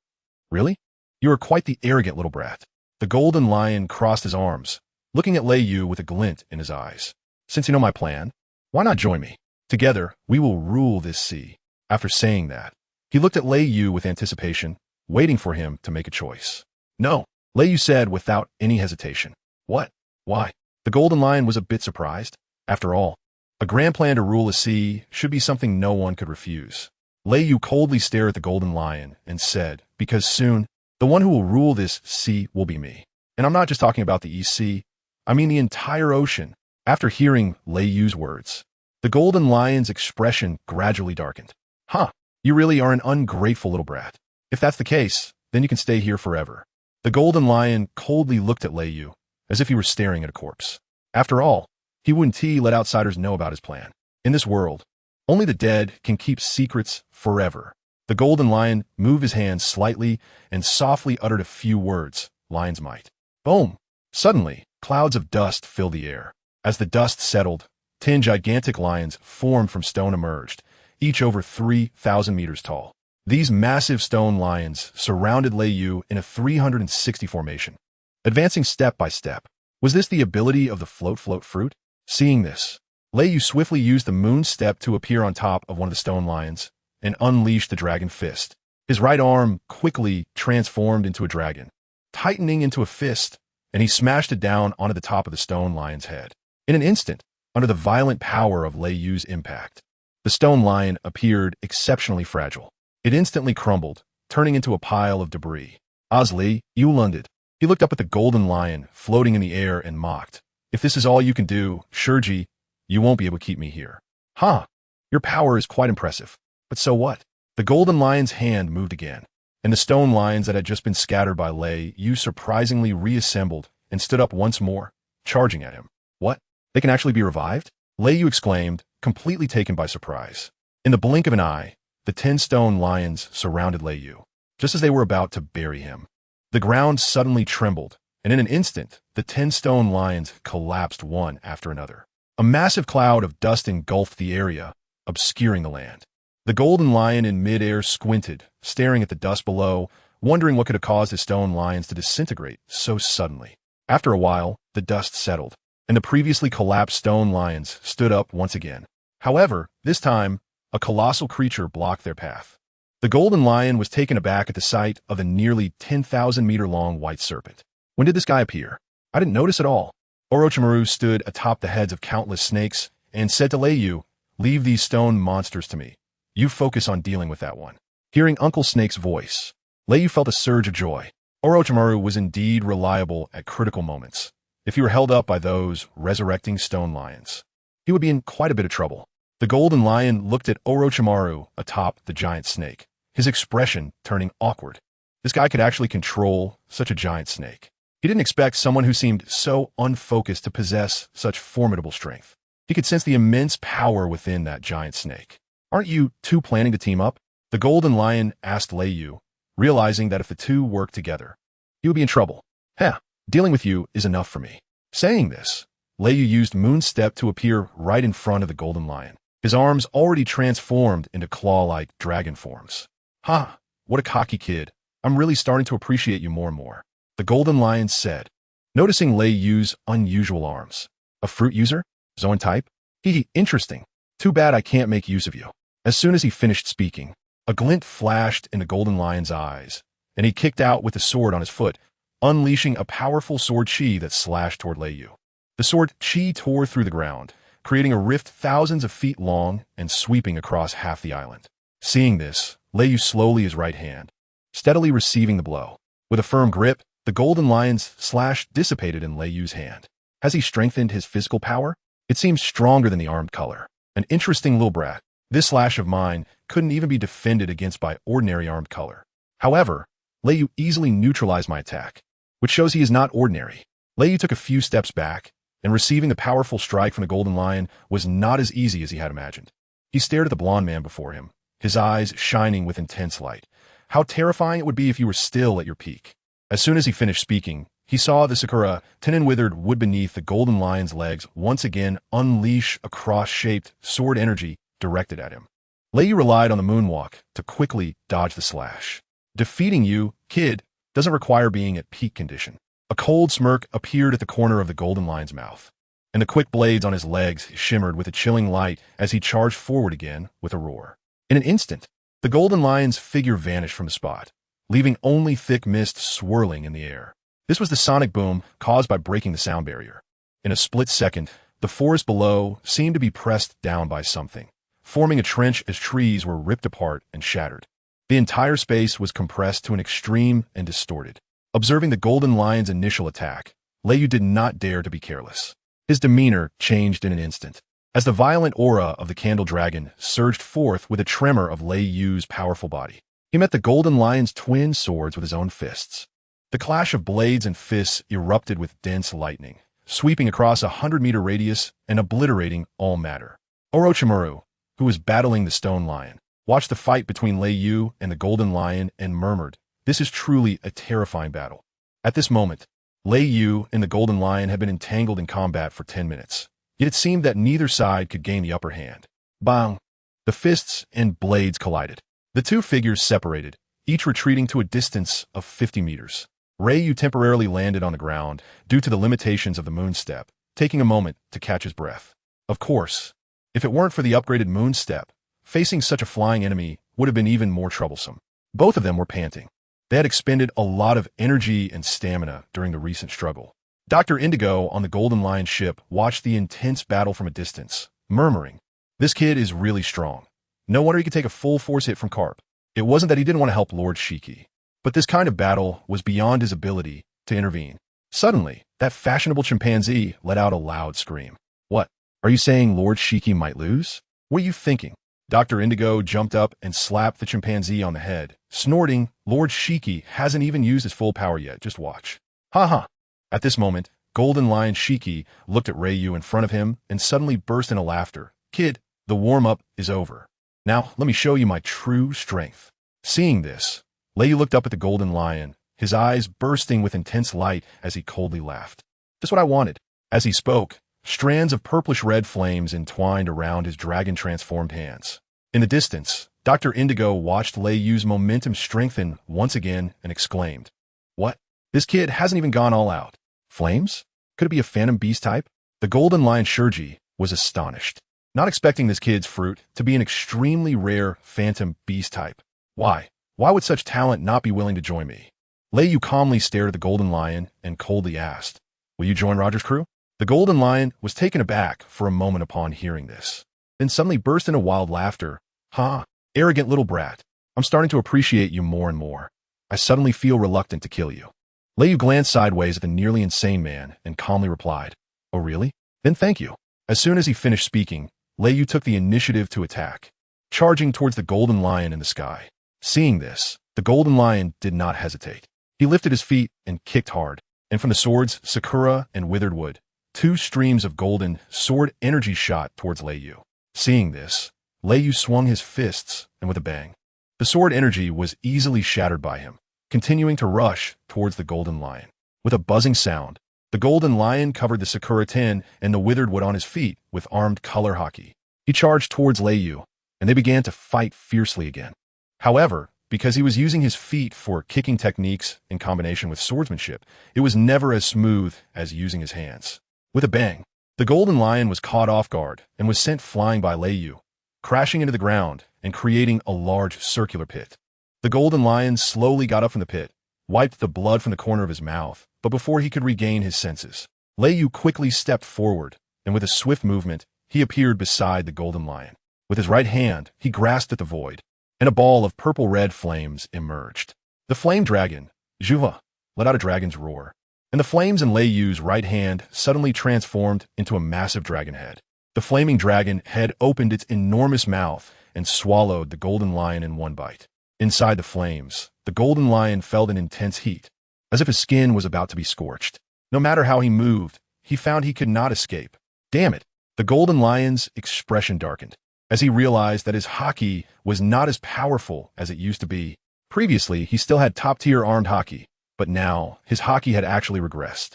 "Really? You are quite the arrogant little brat." The golden lion crossed his arms, looking at Lei Yu with a glint in his eyes. "Since you know my plan, why not join me? Together, we will rule this sea." After saying that, he looked at Lei Yu with anticipation, waiting for him to make a choice. "No," Lei Yu said without any hesitation. "What? Why?" The golden lion was a bit surprised. After all, a grand plan to rule a sea should be something no one could refuse. Lei Yu coldly stared at the golden lion and said, "Because soon, the one who will rule this sea will be me. And I'm not just talking about the East Sea, I mean the entire ocean." After hearing Lei Yu's words, the golden lion's expression gradually darkened. "Huh, you really are an ungrateful little brat. If that's the case, then you can stay here forever." The golden lion coldly looked at Lei Yu, as if he were staring at a corpse. After all, he wouldn't let outsiders know about his plan. In this world, only the dead can keep secrets forever. The golden lion moved his hand slightly and softly uttered a few words, lion's might. Boom! Suddenly, clouds of dust filled the air. As the dust settled, 10 gigantic lions formed from stone emerged, each over 3,000 meters tall. These massive stone lions surrounded Lei Yu in a 360 formation, advancing step by step. Was this the ability of the float fruit? Seeing this, Lei Yu swiftly used the moon step to appear on top of one of the stone lions and unleashed the dragon fist. His right arm quickly transformed into a dragon, tightening into a fist, and he smashed it down onto the top of the stone lion's head. In an instant, under the violent power of Lei Yu's impact, the stone lion appeared exceptionally fragile. It instantly crumbled, turning into a pile of debris. "Osley, you lunded." He looked up at the golden lion floating in the air and mocked. "If this is all you can do, Shurji, you won't be able to keep me here." "Huh, your power is quite impressive. But so what?" The golden lion's hand moved again, and the stone lions that had just been scattered by Lei Yu surprisingly reassembled and stood up once more, charging at him. "What? They can actually be revived?" Lei Yu exclaimed, completely taken by surprise. In the blink of an eye, the 10 stone lions surrounded Lei Yu, just as they were about to bury him. The ground suddenly trembled, and in an instant, the 10 stone lions collapsed one after another. A massive cloud of dust engulfed the area, obscuring the land. The golden lion in midair squinted, staring at the dust below, wondering what could have caused the stone lions to disintegrate so suddenly. After a while, the dust settled, and the previously collapsed stone lions stood up once again. However, this time, a colossal creature blocked their path. The golden lion was taken aback at the sight of a nearly 10,000-meter-long white serpent. "When did this guy appear? I didn't notice at all." Orochimaru stood atop the heads of countless snakes and said to Lei Yu, "Leave these stone monsters to me. You focus on dealing with that one." Hearing Uncle Snake's voice, Lei Yu felt a surge of joy. Orochimaru was indeed reliable at critical moments. If he were held up by those resurrecting stone lions, he would be in quite a bit of trouble. The golden lion looked at Orochimaru atop the giant snake, his expression turning awkward. This guy could actually control such a giant snake. He didn't expect someone who seemed so unfocused to possess such formidable strength. He could sense the immense power within that giant snake. "Aren't you two planning to team up?" the golden lion asked Lei Yu, realizing that if the two worked together, he would be in trouble. "Heh, dealing with you is enough for me." Saying this, Lei Yu used Moon Step to appear right in front of the golden lion, his arms already transformed into claw-like dragon forms. "Ha, what a cocky kid. I'm really starting to appreciate you more and more," the golden lion said, noticing Lei Yu's unusual arms. "A fruit user? Zoan type? Hee, interesting. Too bad I can't make use of you." As soon as he finished speaking, a glint flashed in the golden lion's eyes, and he kicked out with the sword on his foot, unleashing a powerful sword chi that slashed toward Lei Yu. The sword chi tore through the ground, creating a rift thousands of feet long and sweeping across half the island. Seeing this, Lei Yu slowly his right hand, steadily receiving the blow. With a firm grip, the golden lion's slash dissipated in Lei Yu's hand. Has he strengthened his physical power? It seems stronger than the armed color. An interesting little brat. This slash of mine couldn't even be defended against by ordinary armed color. However, Lei Yu easily neutralized my attack, which shows he is not ordinary. Lei Yu took a few steps back, and receiving the powerful strike from the golden lion was not as easy as he had imagined. He stared at the blond man before him, his eyes shining with intense light. How terrifying it would be if you were still at your peak. As soon as he finished speaking, he saw the Sakura, tenon-withered wood beneath the golden lion's legs once again unleash a cross-shaped sword energy directed at him. Lei Yu relied on the moonwalk to quickly dodge the slash. Defeating you, kid, doesn't require being at peak condition. A cold smirk appeared at the corner of the golden lion's mouth, and the quick blades on his legs shimmered with a chilling light as he charged forward again with a roar. In an instant, the golden lion's figure vanished from the spot, leaving only thick mist swirling in the air. This was the sonic boom caused by breaking the sound barrier. In a split second, the forest below seemed to be pressed down by something, forming a trench as trees were ripped apart and shattered. The entire space was compressed to an extreme and distorted. Observing the golden lion's initial attack, Lei Yu did not dare to be careless. His demeanor changed in an instant, as the violent aura of the candle dragon surged forth with a tremor of Lei Yu's powerful body. He met the golden lion's twin swords with his own fists. The clash of blades and fists erupted with dense lightning, sweeping across a 100-meter radius and obliterating all matter. Orochimaru, who was battling the stone lion, watched the fight between Lei Yu and the golden lion and murmured, "This is truly a terrifying battle." At this moment, Lei Yu and the golden lion had been entangled in combat for 10 minutes. Yet it seemed that neither side could gain the upper hand. Bang! The fists and blades collided. The two figures separated, each retreating to a distance of 50 meters. Lei Yu temporarily landed on the ground due to the limitations of the moon step, taking a moment to catch his breath. Of course, if it weren't for the upgraded moon step, facing such a flying enemy would have been even more troublesome. Both of them were panting. They had expended a lot of energy and stamina during the recent struggle. Dr. Indigo on the Golden Lion ship watched the intense battle from a distance, murmuring, "This kid is really strong. No wonder he could take a full force hit from Carp." It wasn't that he didn't want to help Lord Shiki, but this kind of battle was beyond his ability to intervene. Suddenly, that fashionable chimpanzee let out a loud scream. "What? Are you saying Lord Shiki might lose? What are you thinking?" Dr. Indigo jumped up and slapped the chimpanzee on the head, snorting, "Lord Shiki hasn't even used his full power yet, just watch." "Ha ha." At this moment, Golden Lion Shiki looked at Lei Yu in front of him and suddenly burst into laughter. "Kid, the warm-up is over. Now, let me show you my true strength." Seeing this, Lei Yu looked up at the Golden Lion, his eyes bursting with intense light as he coldly laughed. "Just what I wanted." As he spoke, strands of purplish-red flames entwined around his dragon-transformed hands. In the distance, Dr. Indigo watched Lei Yu's momentum strengthen once again and exclaimed, "What? This kid hasn't even gone all out. Flames? Could it be a phantom beast type?" The Golden Lion Shurji was astonished, not expecting this kid's fruit to be an extremely rare phantom beast type. Why would such talent not be willing to join me? Lei Yu calmly stared at the Golden Lion and coldly asked, "Will you join Roger's crew?" The Golden Lion was taken aback for a moment upon hearing this, then suddenly burst into wild laughter. "Ha, arrogant little brat. I'm starting to appreciate you more and more. I suddenly feel reluctant to kill you." Lei Yu glanced sideways at the nearly insane man and calmly replied, "Oh really? Then thank you." As soon as he finished speaking, Lei Yu took the initiative to attack, charging towards the Golden Lion in the sky. Seeing this, the Golden Lion did not hesitate. He lifted his feet and kicked hard, and from the swords Sakura and Withered Wood, two streams of golden sword energy shot towards Lei Yu. Seeing this, Lei Yu swung his fists, and with a bang, the sword energy was easily shattered by him, continuing to rush towards the Golden Lion. With a buzzing sound, the Golden Lion covered the Sakura Ten and the Withered Wood on his feet with armed color hockey. He charged towards Lei Yu, and they began to fight fiercely again. However, because he was using his feet for kicking techniques in combination with swordsmanship, it was never as smooth as using his hands. With a bang, the Golden Lion was caught off guard and was sent flying by Lei Yu, crashing into the ground and creating a large circular pit. The Golden Lion slowly got up from the pit, wiped the blood from the corner of his mouth, but before he could regain his senses, Lei Yu quickly stepped forward, and with a swift movement, he appeared beside the golden lion. With his right hand, he grasped at the void, and a ball of purple-red flames emerged. The flame dragon, Juva, let out a dragon's roar, and the flames in Lei Yu's right hand suddenly transformed into a massive dragon head. The flaming dragon head opened its enormous mouth and swallowed the golden lion in one bite. Inside the flames, the golden lion felt an intense heat, as if his skin was about to be scorched. No matter how he moved, he found he could not escape. Damn it! The golden lion's expression darkened, as he realized that his haki was not as powerful as it used to be. Previously, he still had top-tier armed haki, but now his haki had actually regressed.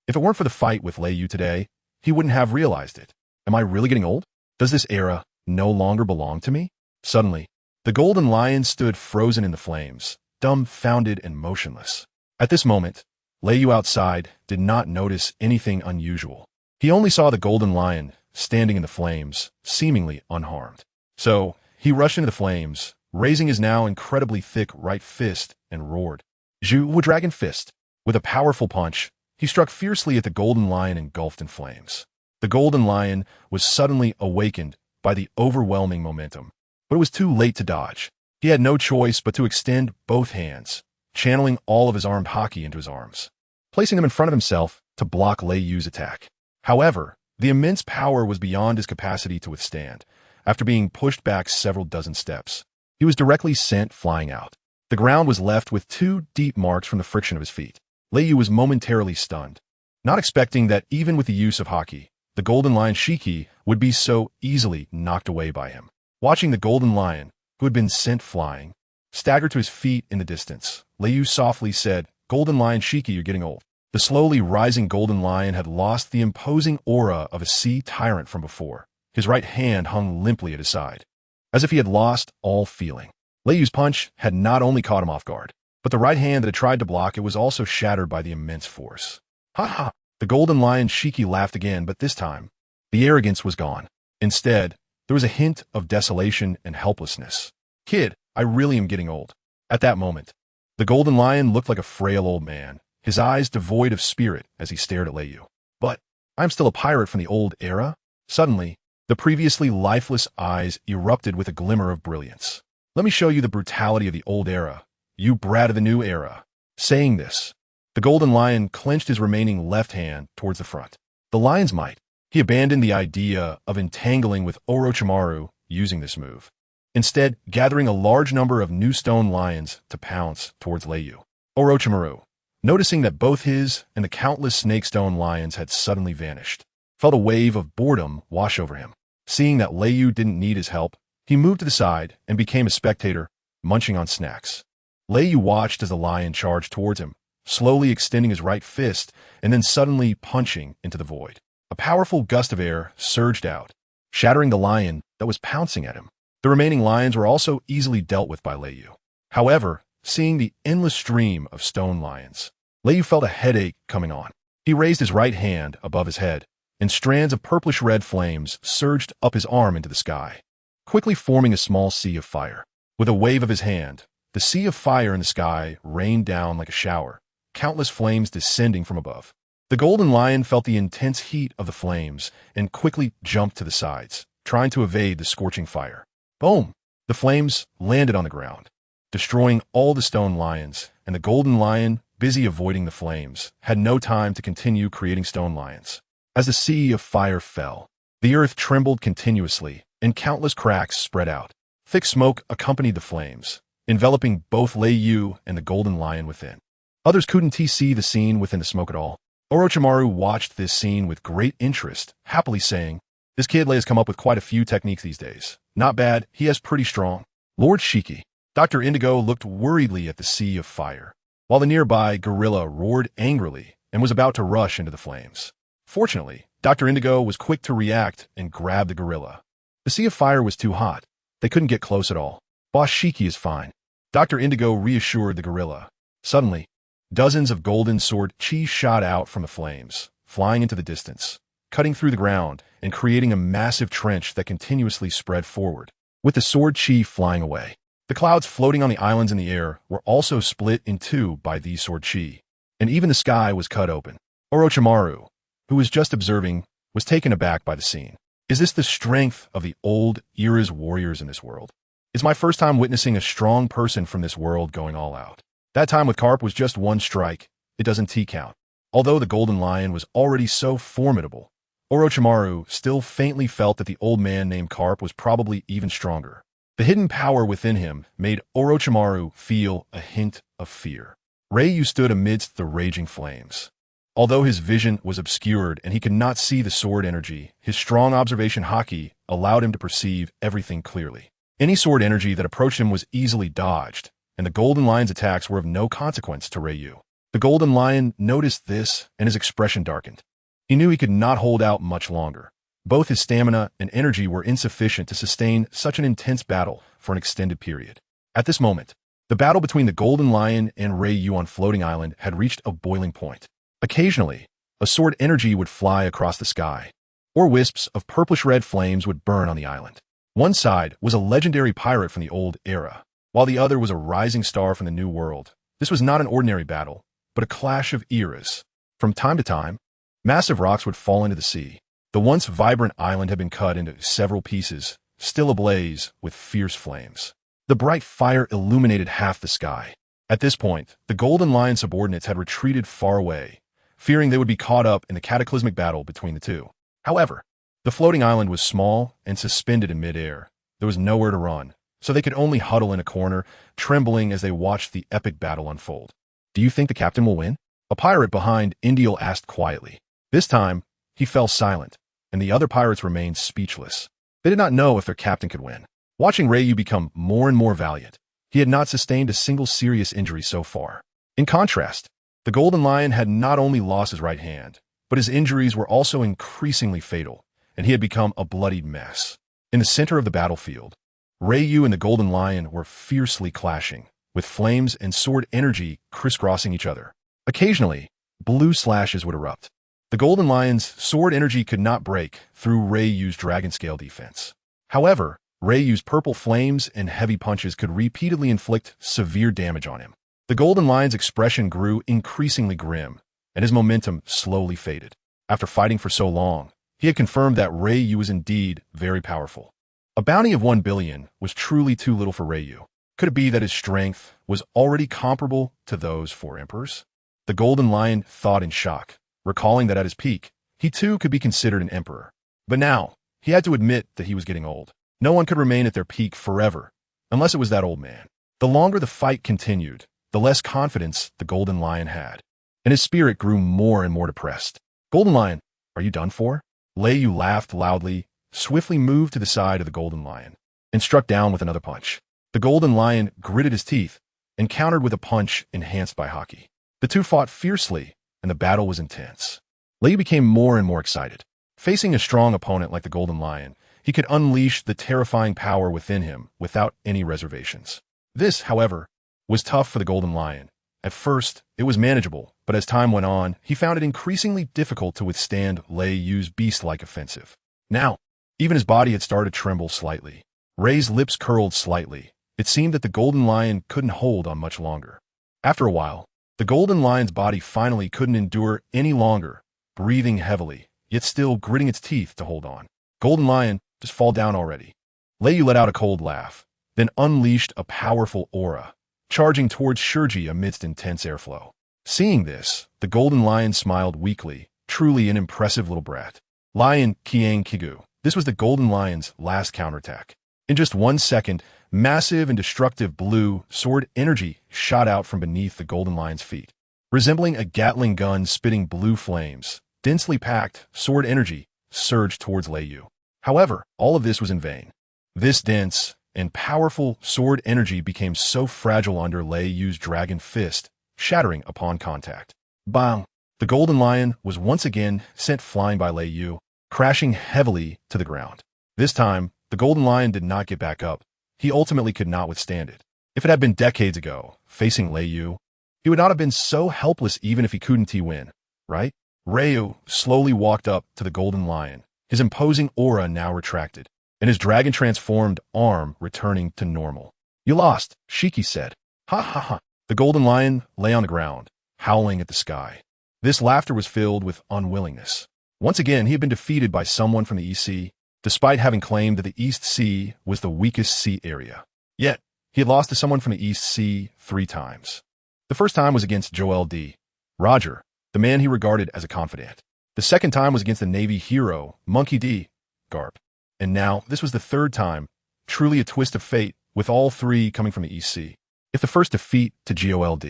If it weren't for the fight with Lei Yu today, he wouldn't have realized it. Am I really getting old? Does this era no longer belong to me? Suddenly, the golden lion stood frozen in the flames, dumbfounded and motionless. At this moment, Lei Yu outside did not notice anything unusual. He only saw the golden lion standing in the flames, seemingly unharmed. So, he rushed into the flames, raising his now incredibly thick right fist, and roared, Zhu Dragon Fist. With a powerful punch, he struck fiercely at the golden lion engulfed in flames. The golden lion was suddenly awakened by the overwhelming momentum, but it was too late to dodge. He had no choice but to extend both hands, channeling all of his armed haki into his arms, placing them in front of himself to block Lei Yu's attack. However, the immense power was beyond his capacity to withstand. After being pushed back several dozen steps, he was directly sent flying out. The ground was left with 2 deep marks from the friction of his feet. Lei Yu was momentarily stunned, not expecting that even with the use of haki, the golden lion Shiki would be so easily knocked away by him. Watching the golden lion, who had been sent flying, stagger to his feet in the distance, Lei Yu softly said, Golden lion Shiki, you're getting old. The slowly rising golden lion had lost the imposing aura of a sea tyrant from before. His right hand hung limply at his side, as if he had lost all feeling. Lei Yu's punch had not only caught him off guard, but the right hand that had tried to block it was also shattered by the immense force. Ha ha! The golden lion Shiki laughed again, but this time, the arrogance was gone. Instead, there was a hint of desolation and helplessness. Kid, I really am getting old. At that moment, the golden lion looked like a frail old man, his eyes devoid of spirit as he stared at Lei Yu. But I'm still a pirate from the old era? Suddenly, the previously lifeless eyes erupted with a glimmer of brilliance. Let me show you the brutality of the old era, you brat of the new era. Saying this, the golden lion clenched his remaining left hand towards the front. The lion's might. He abandoned the idea of entangling with Orochimaru using this move, instead gathering a large number of new stone lions to pounce towards Lei Yu. Orochimaru, noticing that both his and the countless snakestone lions had suddenly vanished, felt a wave of boredom wash over him. Seeing that Lei Yu didn't need his help, he moved to the side and became a spectator, munching on snacks. Lei Yu watched as the lion charged towards him, slowly extending his right fist and then suddenly punching into the void. A powerful gust of air surged out, shattering the lion that was pouncing at him. The remaining lions were also easily dealt with by Lei Yu. However, seeing the endless stream of stone lions, Lei Yu felt a headache coming on. He raised his right hand above his head, and strands of purplish-red flames surged up his arm into the sky, quickly forming a small sea of fire. With a wave of his hand, the sea of fire in the sky rained down like a shower, countless flames descending from above. The golden lion felt the intense heat of the flames and quickly jumped to the sides, trying to evade the scorching fire. Boom! The flames landed on the ground, destroying all the stone lions, and the golden lion, busy avoiding the flames, had no time to continue creating stone lions. As the sea of fire fell, the earth trembled continuously, and countless cracks spread out. Thick smoke accompanied the flames, enveloping both Lei Yu and the golden lion within. Others couldn't see the scene within the smoke at all. Orochimaru watched this scene with great interest, happily saying, This kid has come up with quite a few techniques these days. Not bad, he is pretty strong. Lord Shiki. Dr. Indigo looked worriedly at the sea of fire, while the nearby gorilla roared angrily and was about to rush into the flames. Fortunately, Dr. Indigo was quick to react and grab the gorilla. The sea of fire was too hot. They couldn't get close at all. Boss Shiki is fine. Dr. Indigo reassured the gorilla. Suddenly, dozens of golden sword chi shot out from the flames, flying into the distance, cutting through the ground and creating a massive trench that continuously spread forward. With the sword chi flying away, The clouds floating on the islands in the air were also split in two by these sword chi, and even the sky was cut open. Orochimaru, who was just observing, was taken aback by the scene. Is this the strength of the old era's warriors in this world? It's my first time witnessing a strong person from this world going all out. That time with Carp was just one strike. It doesn't T-count. Although the Golden Lion was already so formidable, Orochimaru still faintly felt that the old man named Carp was probably even stronger. The hidden power within him made Orochimaru feel a hint of fear. Ryu stood amidst the raging flames. Although his vision was obscured and he could not see the sword energy, his strong observation haki allowed him to perceive everything clearly. Any sword energy that approached him was easily dodged, and the Golden Lion's attacks were of no consequence to Ryu. The Golden Lion noticed this, and his expression darkened. He knew he could not hold out much longer. Both his stamina and energy were insufficient to sustain such an intense battle for an extended period. At this moment, the battle between the Golden Lion and Ryu on Floating Island had reached a boiling point. Occasionally, a sword energy would fly across the sky, or wisps of purplish-red flames would burn on the island. One side was a legendary pirate from the old era, while the other was a rising star from the new world. This was not an ordinary battle, but a clash of eras. From time to time, massive rocks would fall into the sea. The once vibrant island had been cut into several pieces, still ablaze with fierce flames. The bright fire illuminated half the sky. At this point, the Golden Lion subordinates had retreated far away, fearing they would be caught up in the cataclysmic battle between the two. However, the floating island was small and suspended in midair. There was nowhere to run, so they could only huddle in a corner, trembling as they watched the epic battle unfold. Do you think the captain will win? A pirate behind Indiel asked quietly. This time, he fell silent, and the other pirates remained speechless. They did not know if their captain could win. Watching Ryu become more and more valiant, he had not sustained a single serious injury so far. In contrast, the Golden Lion had not only lost his right hand, but his injuries were also increasingly fatal, and he had become a bloodied mess. In the center of the battlefield, Ryu and the Golden Lion were fiercely clashing, with flames and sword energy crisscrossing each other. Occasionally, blue slashes would erupt. The Golden Lion's sword energy could not break through Ryu's dragon scale defense. However, Ryu's purple flames and heavy punches could repeatedly inflict severe damage on him. The Golden Lion's expression grew increasingly grim, and his momentum slowly faded. After fighting for so long, he had confirmed that Ryu was indeed very powerful. A bounty of 1 billion was truly too little for Ryu. Could it be that his strength was already comparable to those 4 emperors? The Golden Lion thought in shock, recalling that at his peak, he too could be considered an emperor. But now, he had to admit that he was getting old. No one could remain at their peak forever, unless it was that old man. The longer the fight continued, the less confidence the Golden Lion had, and his spirit grew more and more depressed. Golden Lion, are you done for? Ryu laughed loudly, swiftly moved to the side of the Golden Lion, and struck down with another punch. The Golden Lion gritted his teeth and countered with a punch enhanced by haki. The two fought fiercely, and the battle was intense. Ryu became more and more excited. Facing a strong opponent like the Golden Lion, he could unleash the terrifying power within him without any reservations. This, however, was tough for the Golden Lion. At first, it was manageable, but as time went on, he found it increasingly difficult to withstand Ryu's beast-like offensive. Now, even his body had started to tremble slightly. Ryu's lips curled slightly. It seemed that the Golden Lion couldn't hold on much longer. After a while, the Golden Lion's body finally couldn't endure any longer, breathing heavily, yet still gritting its teeth to hold on. Golden Lion, just fall down already. Ryu let out a cold laugh, then unleashed a powerful aura, charging towards Shurji amidst intense airflow. Seeing this, the Golden Lion smiled weakly, truly an impressive little brat. Lion Kiang Kigu. This was the Golden Lion's last counterattack. In just 1 second, massive and destructive blue sword energy shot out from beneath the Golden Lion's feet. Resembling a Gatling gun spitting blue flames, densely packed sword energy surged towards Ryu. However, all of this was in vain. This dense and powerful sword energy became so fragile under Ryu's dragon fist, shattering upon contact. Bang! The Golden Lion was once again sent flying by Ryu, crashing heavily to the ground. This time, the Golden Lion did not get back up. He ultimately could not withstand it. If it had been decades ago, facing Ryu, he would not have been so helpless even if he couldn't win, right? Ryu slowly walked up to the Golden Lion, his imposing aura now retracted, and his dragon-transformed arm returning to normal. You lost, Shiki said. Ha ha ha. The golden lion lay on the ground, howling at the sky. This laughter was filled with unwillingness. Once again, he had been defeated by someone from the East Sea, despite having claimed that the East Sea was the weakest sea area. Yet, he had lost to someone from the East Sea 3 times. The first time was against Joel D. Roger, the man he regarded as a confidant. The second time was against the Navy hero, Monkey D. Garp. And now, this was the 3rd time, truly a twist of fate, with all 3 coming from the East Sea. If the first defeat to GOLD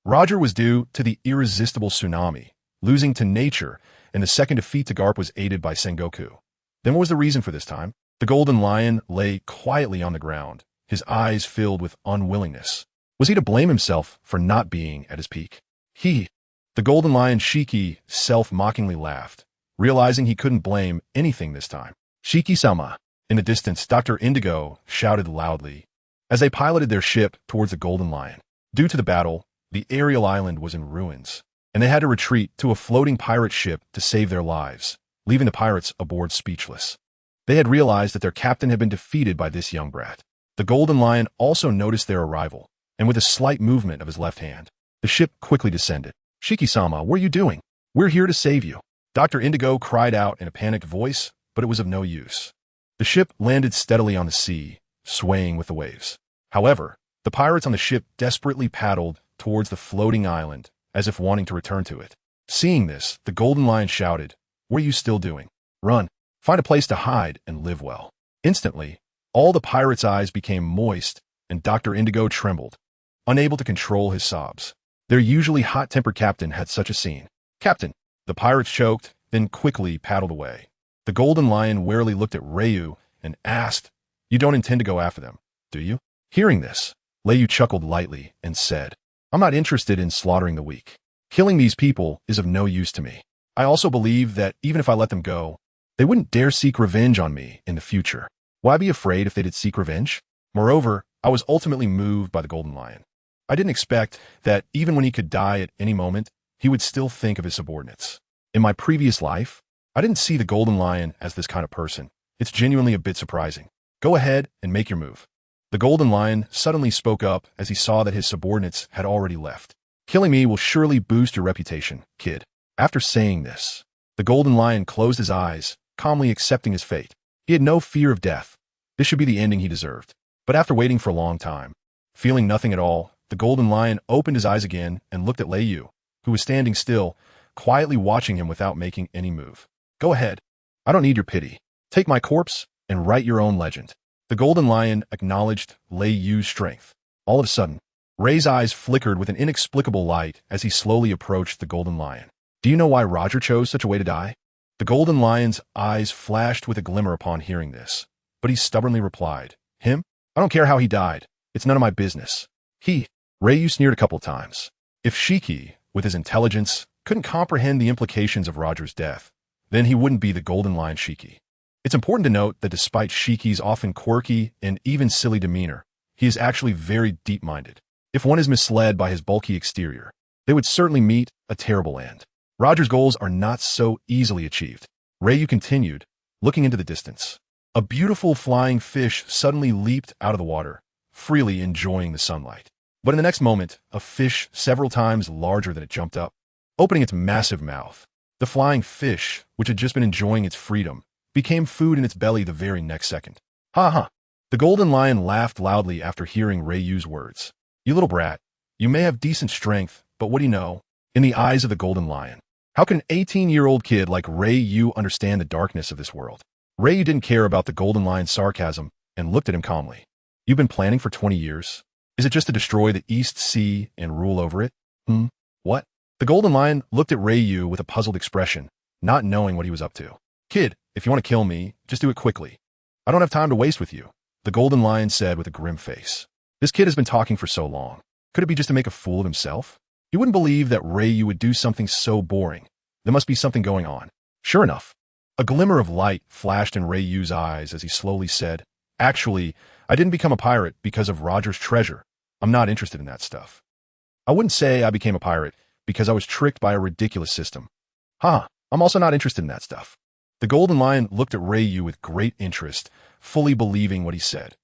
Roger was due to the irresistible tsunami, losing to nature, and the second defeat to Garp was aided by Sengoku, then what was the reason for this time? The golden lion lay quietly on the ground, his eyes filled with unwillingness. Was he to blame himself for not being at his peak? The golden lion Shiki self-mockingly laughed, realizing he couldn't blame anything this time. Shiki-sama. In the distance, Dr. Indigo shouted loudly as they piloted their ship towards the golden lion. Due to the battle, the aerial island was in ruins, and they had to retreat to a floating pirate ship to save their lives, leaving the pirates aboard speechless. They had realized that their captain had been defeated by this young brat. The golden lion also noticed their arrival, and with a slight movement of his left hand, the ship quickly descended. Shiki-sama, what are you doing? We're here to save you. Dr. Indigo cried out in a panicked voice, but it was of no use. The ship landed steadily on the sea, swaying with the waves. However, the pirates on the ship desperately paddled towards the floating island, as if wanting to return to it. Seeing this, the golden lion shouted, "What are you still doing? Run! Find a place to hide and live well." Instantly, all the pirates' eyes became moist, and Dr. Indigo trembled, unable to control his sobs. Their usually hot-tempered captain had such a scene. "Captain!" The pirates choked, then quickly paddled away. The golden lion warily looked at Ryu and asked, "You don't intend to go after them, do you?" Hearing this, Ryu chuckled lightly and said, "I'm not interested in slaughtering the weak. Killing these people is of no use to me. I also believe that even if I let them go, they wouldn't dare seek revenge on me in the future. Why be afraid if they did seek revenge? Moreover, I was ultimately moved by the golden lion. I didn't expect that even when he could die at any moment, he would still think of his subordinates. In my previous life, I didn't see the golden lion as this kind of person. It's genuinely a bit surprising. Go ahead and make your move." The golden lion suddenly spoke up as he saw that his subordinates had already left. "Killing me will surely boost your reputation, kid." After saying this, the golden lion closed his eyes, calmly accepting his fate. He had no fear of death. This should be the ending he deserved. But after waiting for a long time, feeling nothing at all, the golden lion opened his eyes again and looked at Ryu, who was standing still, quietly watching him without making any move. "Go ahead. I don't need your pity. Take my corpse and write your own legend." The golden lion acknowledged Ryu's strength. All of a sudden, Ray's eyes flickered with an inexplicable light as he slowly approached the golden lion. "Do you know why Roger chose such a way to die?" The golden lion's eyes flashed with a glimmer upon hearing this, but he stubbornly replied, "Him? I don't care how he died. It's none of my business." Ryu sneered a couple times. If Shiki, with his intelligence, couldn't comprehend the implications of Roger's death, then he wouldn't be the golden lion Shiki. It's important to note that despite Shiki's often quirky and even silly demeanor, he is actually very deep-minded. If one is misled by his bulky exterior, they would certainly meet a terrible end. Roger's goals are not so easily achieved. Ryu continued, looking into the distance. A beautiful flying fish suddenly leaped out of the water, freely enjoying the sunlight. But in the next moment, a fish several times larger than it jumped up, opening its massive mouth. The flying fish, which had just been enjoying its freedom, became food in its belly the very next second. "Ha ha!" The golden lion laughed loudly after hearing Ryu's words. "You little brat, you may have decent strength, but what do you know?" In the eyes of the golden lion, how can an 18-year-old kid like Ryu understand the darkness of this world? Ryu didn't care about the golden lion's sarcasm and looked at him calmly. "You've been planning for 20 years? Is it just to destroy the East Sea and rule over it?" What? The golden lion looked at Ryu with a puzzled expression, not knowing what he was up to. "Kid, if you want to kill me, just do it quickly. I don't have time to waste with you," the golden lion said with a grim face. This kid has been talking for so long. Could it be just to make a fool of himself? He wouldn't believe that Ryu would do something so boring. There must be something going on. Sure enough, a glimmer of light flashed in Ryu's eyes as he slowly said, "Actually, I didn't become a pirate because of Roger's treasure. I'm not interested in that stuff. I wouldn't say I became a pirate because I was tricked by a ridiculous system. I'm also not interested in that stuff." The golden lion looked at Ryu with great interest, fully believing what he said.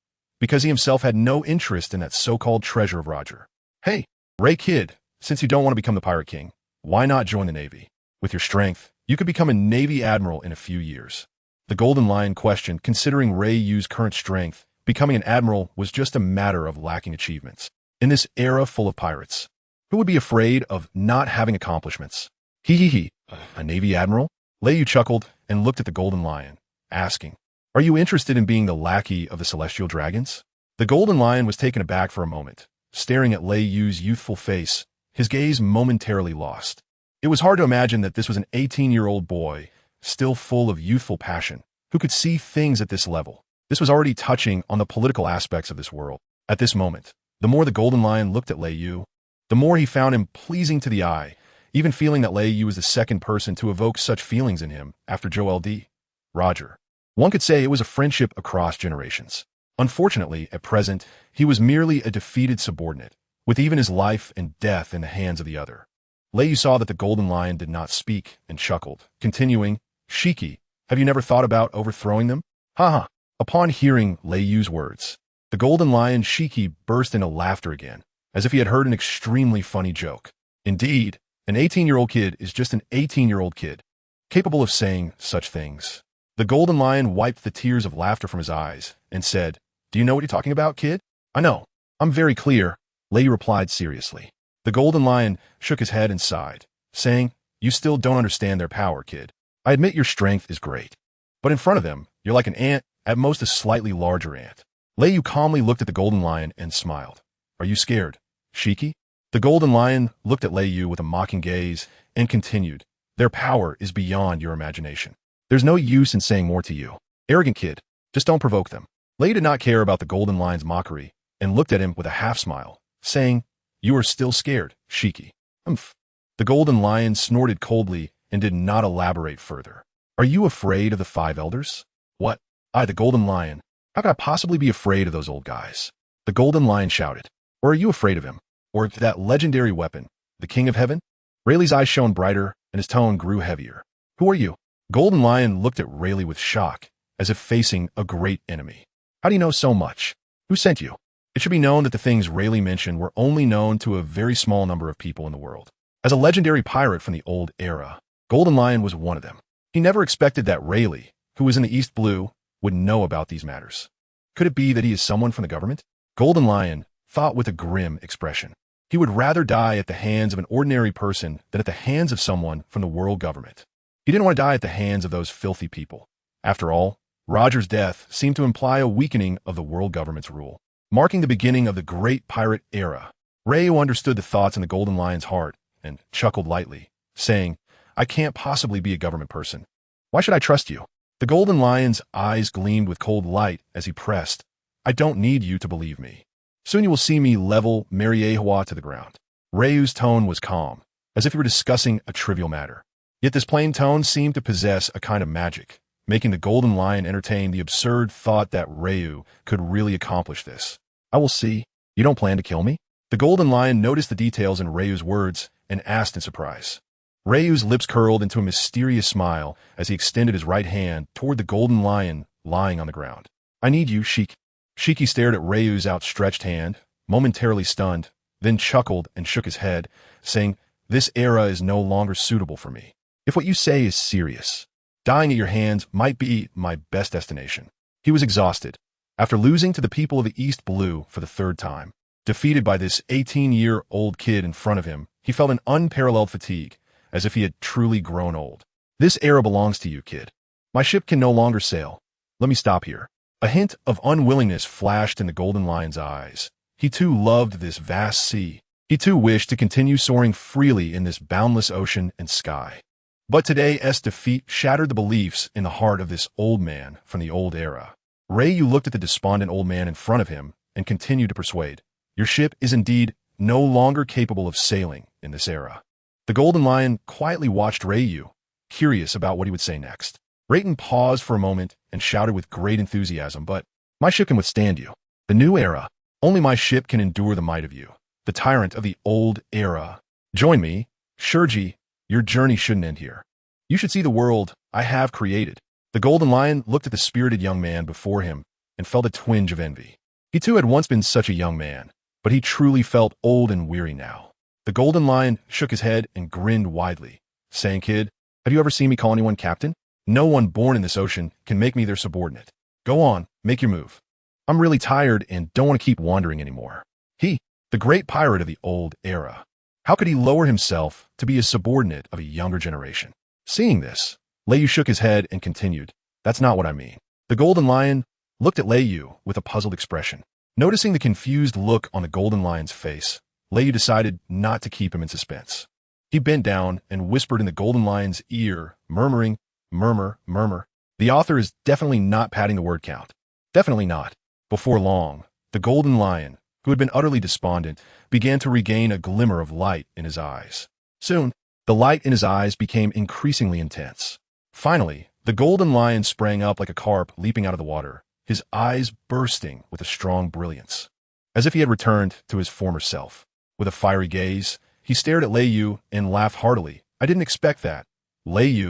because he himself had no interest in that so-called treasure of Roger. Hey, Ray kid, since you don't want to become the Pirate King, why not join the Navy? With your strength, you could become a Navy Admiral in a few years. The Golden Lion questioned, considering Ray Yu's current strength, becoming an admiral was just a matter of lacking achievements. In this era full of pirates, who would be afraid of not having accomplishments? A Navy Admiral? Lei Yu chuckled and looked at the Golden Lion, asking, are you interested in being the lackey of the Celestial Dragons? The Golden Lion was taken aback for a moment, staring at Lei Yu's youthful face, his gaze momentarily lost. It was hard to imagine that this was an 18-year-old boy, still full of youthful passion, who could see things at this level. This was already touching on the political aspects of this world. At this moment, the more the Golden Lion looked at Lei Yu, the more he found him pleasing to the eye, even feeling that Lei Yu was the second person to evoke such feelings in him after Joel D. Roger. One could say it was a friendship across generations. Unfortunately, at present, he was merely a defeated subordinate, with even his life and death in the hands of the other. Lei Yu saw that the Golden Lion did not speak and chuckled, continuing, Shiki, have you never thought about overthrowing them? Haha. Upon hearing Lei Yu's words, the Golden Lion Shiki burst into laughter again, as if he had heard an extremely funny joke. Indeed, an 18-year-old kid is just an 18-year-old kid, capable of saying such things. The Golden Lion wiped the tears of laughter from his eyes and said, do you know what you're talking about, kid? I know. I'm very clear, Lei Yu replied seriously. The Golden Lion shook his head and sighed, saying, you still don't understand their power, kid. I admit your strength is great, but in front of them, you're like an ant, at most a slightly larger ant. Lei Yu calmly looked at the Golden Lion and smiled. Are you scared, Shiki? The Golden Lion looked at Lei Yu with a mocking gaze and continued, their power is beyond your imagination. There's no use in saying more to you. Arrogant kid, just don't provoke them. Lei Yu did not care about the Golden Lion's mockery and looked at him with a half-smile, saying, you are still scared, Shiki. Humph. The Golden Lion snorted coldly and did not elaborate further. Are you afraid of the 5 elders? What? I, the Golden Lion. How could I possibly be afraid of those old guys? The Golden Lion shouted. Or are you afraid of him? Or of that legendary weapon, the King of Heaven? Rayleigh's eyes shone brighter and his tone grew heavier. Who are you? Golden Lion looked at Rayleigh with shock, as if facing a great enemy. How do you know so much? Who sent you? It should be known that the things Rayleigh mentioned were only known to a very small number of people in the world. As a legendary pirate from the old era, Golden Lion was one of them. He never expected that Rayleigh, who was in the East Blue, would know about these matters. Could it be that he is someone from the government? Golden Lion thought with a grim expression. He would rather die at the hands of an ordinary person than at the hands of someone from the world government. He didn't want to die at the hands of those filthy people. After all, Roger's death seemed to imply a weakening of the world government's rule, marking the beginning of the great pirate era. Ryu understood the thoughts in the Golden Lion's heart and chuckled lightly, saying, I can't possibly be a government person. Why should I trust you? The Golden Lion's eyes gleamed with cold light as he pressed, I don't need you to believe me. Soon you will see me level Mariehua to the ground. Ryu's tone was calm, as if he were discussing a trivial matter. Yet this plain tone seemed to possess a kind of magic, making the Golden Lion entertain the absurd thought that Ryu could really accomplish this. I will see. You don't plan to kill me? The Golden Lion noticed the details in Ryu's words and asked in surprise. Ryu's lips curled into a mysterious smile as he extended his right hand toward the Golden Lion lying on the ground. I need you, Shiki. Shiki stared at Ryu's outstretched hand, momentarily stunned, then chuckled and shook his head, saying, This era is no longer suitable for me. If what you say is serious, dying at your hands might be my best destination. He was exhausted. After losing to the people of the East Blue for the 3rd time, defeated by this 18-year-old kid in front of him, he felt an unparalleled fatigue, as if he had truly grown old. This era belongs to you, kid. My ship can no longer sail. Let me stop here. A hint of unwillingness flashed in the Golden Lion's eyes. He too loved this vast sea. He too wished to continue soaring freely in this boundless ocean and sky. But today's defeat shattered the beliefs in the heart of this old man from the old era. Ryu looked at the despondent old man in front of him and continued to persuade. Your ship is indeed no longer capable of sailing in this era. The Golden Lion quietly watched Ryu, curious about what he would say next. Rayton paused for a moment and shouted with great enthusiasm, but my ship can withstand you. The new era. Only my ship can endure the might of you, the tyrant of the old era. Join me, Shurji. Your journey shouldn't end here. You should see the world I have created. The Golden Lion looked at the spirited young man before him and felt a twinge of envy. He too had once been such a young man, but he truly felt old and weary now. The golden lion shook his head and grinned widely, saying, "Kid, have you ever seen me call anyone captain? No one born in this ocean can make me their subordinate. Go on, make your move. I'm really tired and don't want to keep wandering anymore." He, the great pirate of the old era, how could he lower himself to be a subordinate of a younger generation? Seeing this, Lei shook his head and continued, "That's not what I mean." The golden lion looked at Lei with a puzzled expression. Noticing the confused look on the golden lion's face, Lei decided not to keep him in suspense. He bent down and whispered in the golden lion's ear, murmuring, "Murmur, murmur. The author is definitely not padding the word count. Definitely not." Before long, the golden lion, who had been utterly despondent, began to regain a glimmer of light in his eyes. Soon, the light in his eyes became increasingly intense. Finally, the golden lion sprang up like a carp leaping out of the water, his eyes bursting with a strong brilliance. As if he had returned to his former self. With a fiery gaze, he stared at Lei and laughed heartily. "I didn't expect that. Lei,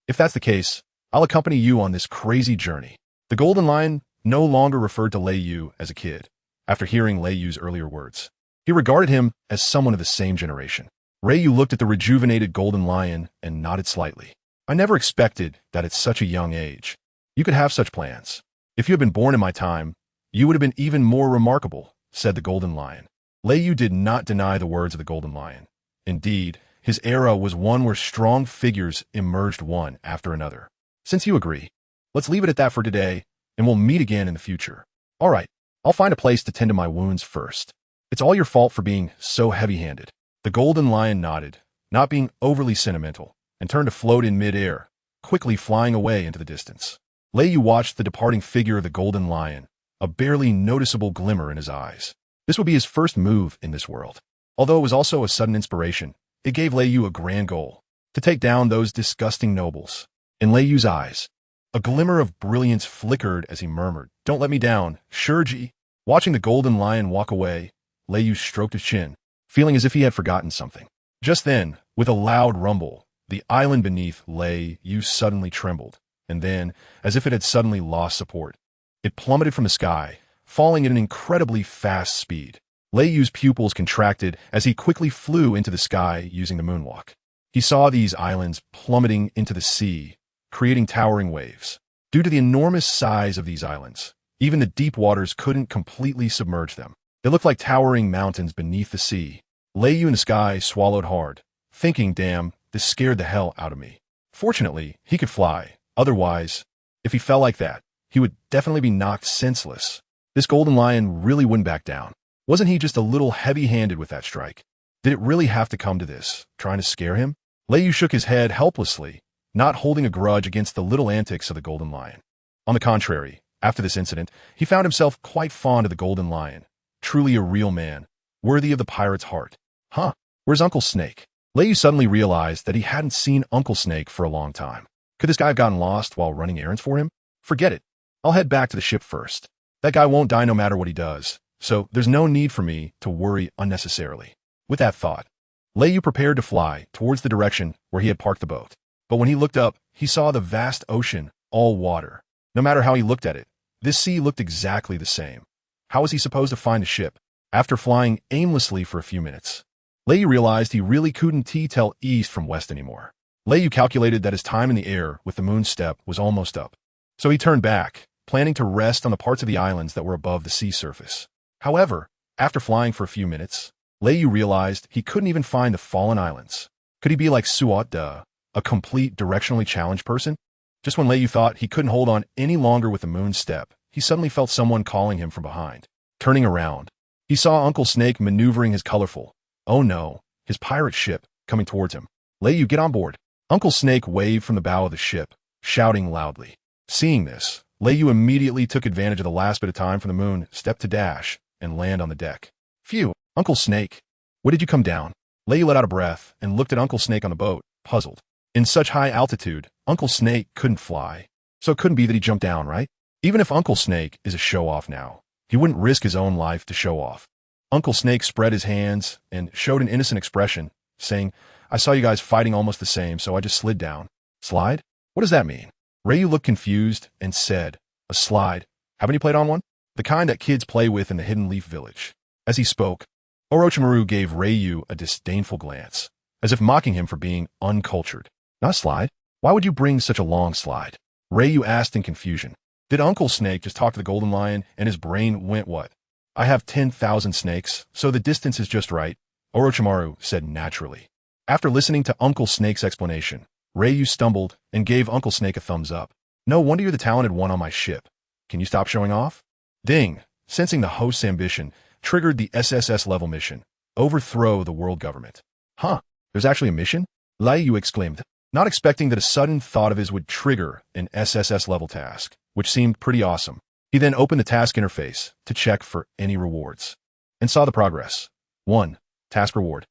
if that's the case, I'll accompany you on this crazy journey." The golden lion no longer referred to Lei as a kid. After hearing Lei's earlier words, he regarded him as someone of the same generation. Ryu looked at the rejuvenated golden lion and nodded slightly. "I never expected that at such a young age you could have such plans. If you had been born in my time, you would have been even more remarkable," said the golden lion. Lei did not deny the words of the golden lion. Indeed, his era was one where strong figures emerged one after another. "Since you agree, let's leave it at that for today, and we'll meet again in the future." "All right, I'll find a place to tend to my wounds first. It's all your fault for being so heavy-handed." The golden lion nodded, not being overly sentimental, and turned to float in mid-air, quickly flying away into the distance. Lei watched the departing figure of the golden lion, a barely noticeable glimmer in his eyes. This would be his first move in this world. Although it was also a sudden inspiration, it gave Lei a grand goal, to take down those disgusting nobles. In Lei's eyes, a glimmer of brilliance flickered as he murmured, "Don't let me down, Shurji." Watching the golden lion walk away, Lei stroked his chin, feeling as if he had forgotten something. Just then, with a loud rumble, the island beneath Lei suddenly trembled, and then, as if it had suddenly lost support, it plummeted from the sky, falling at an incredibly fast speed. Lei's pupils contracted as he quickly flew into the sky using the moonwalk. He saw these islands plummeting into the sea, creating towering waves. Due to the enormous size of these islands, even the deep waters couldn't completely submerge them. They looked like towering mountains beneath the sea. Lei in the sky swallowed hard, thinking, "Damn, this scared the hell out of me." Fortunately, he could fly. Otherwise, if he fell like that, he would definitely be knocked senseless. This golden lion really wouldn't back down. Wasn't he just a little heavy-handed with that strike? Did it really have to come to this, trying to scare him? Lei shook his head helplessly, not holding a grudge against the little antics of the golden lion. On the contrary, after this incident, he found himself quite fond of the golden lion. Truly a real man, worthy of the pirate's heart. "Huh, where's Uncle Snake?" Lei suddenly realized that he hadn't seen Uncle Snake for a long time. Could this guy have gotten lost while running errands for him? Forget it. I'll head back to the ship first. That guy won't die no matter what he does, so there's no need for me to worry unnecessarily. With that thought, Lei prepared to fly towards the direction where he had parked the boat. But when he looked up, he saw the vast ocean, all water. No matter how he looked at it, this sea looked exactly the same. How was he supposed to find the ship? After flying aimlessly for a few minutes, Lei realized he really couldn't tell east from west anymore. Lei calculated that his time in the air with the moon step was almost up. So he turned back, planning to rest on the parts of the islands that were above the sea surface. However, after flying for a few minutes, Lei realized he couldn't even find the fallen islands. Could he be like Suot Da, a complete directionally challenged person? Just when Lei thought he couldn't hold on any longer with the moon step, he suddenly felt someone calling him from behind. Turning around, he saw Uncle Snake maneuvering his colorful, oh no, his pirate ship, coming towards him. "Lei, get on board." Uncle Snake waved from the bow of the ship, shouting loudly. Seeing this, Lei immediately took advantage of the last bit of time from the moon step to dash and land on the deck. "Phew, Uncle Snake, what did you come down?" Lei let out a breath and looked at Uncle Snake on the boat, puzzled. In such high altitude, Uncle Snake couldn't fly, so it couldn't be that he jumped down, right? Even if Uncle Snake is a show-off now, he wouldn't risk his own life to show off. Uncle Snake spread his hands and showed an innocent expression, saying, "I saw you guys fighting almost the same, so I just slid down." "Slide? What does that mean?" Ryu looked confused and said, "A slide. Haven't you played on one?" the kind that kids play with in the Hidden Leaf Village. As he spoke, Orochimaru gave Ryu a disdainful glance, as if mocking him for being uncultured. Not a slide? Why would you bring such a long slide? Ryu asked in confusion. Did Uncle Snake just talk to the Golden Lion and his brain went what? I have 10,000 snakes, so the distance is just right, Orochimaru said naturally. After listening to Uncle Snake's explanation, Ryu stumbled and gave Uncle Snake a thumbs up. No wonder you're the talented one on my ship. Can you stop showing off? Ding, sensing the host's ambition, triggered the SSS level mission. Overthrow the world government. Huh, there's actually a mission? Ryu exclaimed, not expecting that a sudden thought of his would trigger an SSS level task, which seemed pretty awesome. He then opened the task interface to check for any rewards, and saw the progress. 1. Task reward.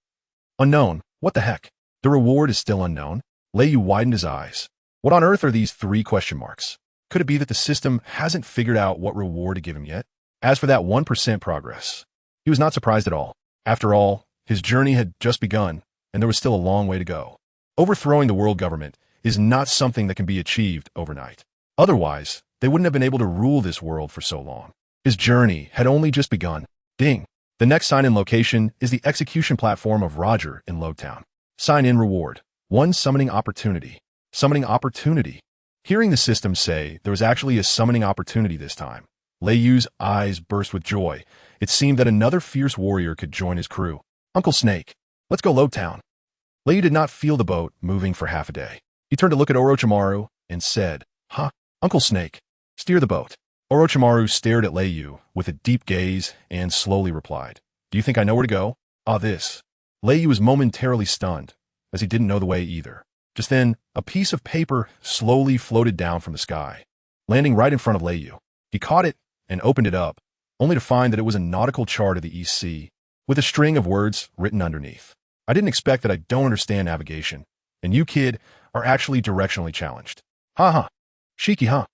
Unknown. What the heck? The reward is still unknown? Ryu widened his eyes. What on earth are these 3 question marks? Could it be that the system hasn't figured out what reward to give him yet? As for that 1% progress, he was not surprised at all. After all, his journey had just begun, and there was still a long way to go. Overthrowing the world government is not something that can be achieved overnight. Otherwise, they wouldn't have been able to rule this world for so long. His journey had only just begun. Ding. The next sign-in location is the execution platform of Roger in Lowtown. Sign-in reward. 1 summoning opportunity. Summoning opportunity. Hearing the system say there was actually a summoning opportunity this time, Ryu's eyes burst with joy. It seemed that another fierce warrior could join his crew. Uncle Snake, let's go Lowtown. Ryu did not feel the boat moving for half a day. He turned to look at Orochimaru and said, Huh, Uncle Snake, steer the boat. Orochimaru stared at Ryu with a deep gaze and slowly replied, Do you think I know where to go? This. Ryu was momentarily stunned, as he didn't know the way either. Just then, a piece of paper slowly floated down from the sky, landing right in front of Ryu. He caught it and opened it up, only to find that it was a nautical chart of the East Sea, with a string of words written underneath. I didn't expect that I don't understand navigation, and you, kid, are actually directionally challenged. Ha ha. Shiki, huh?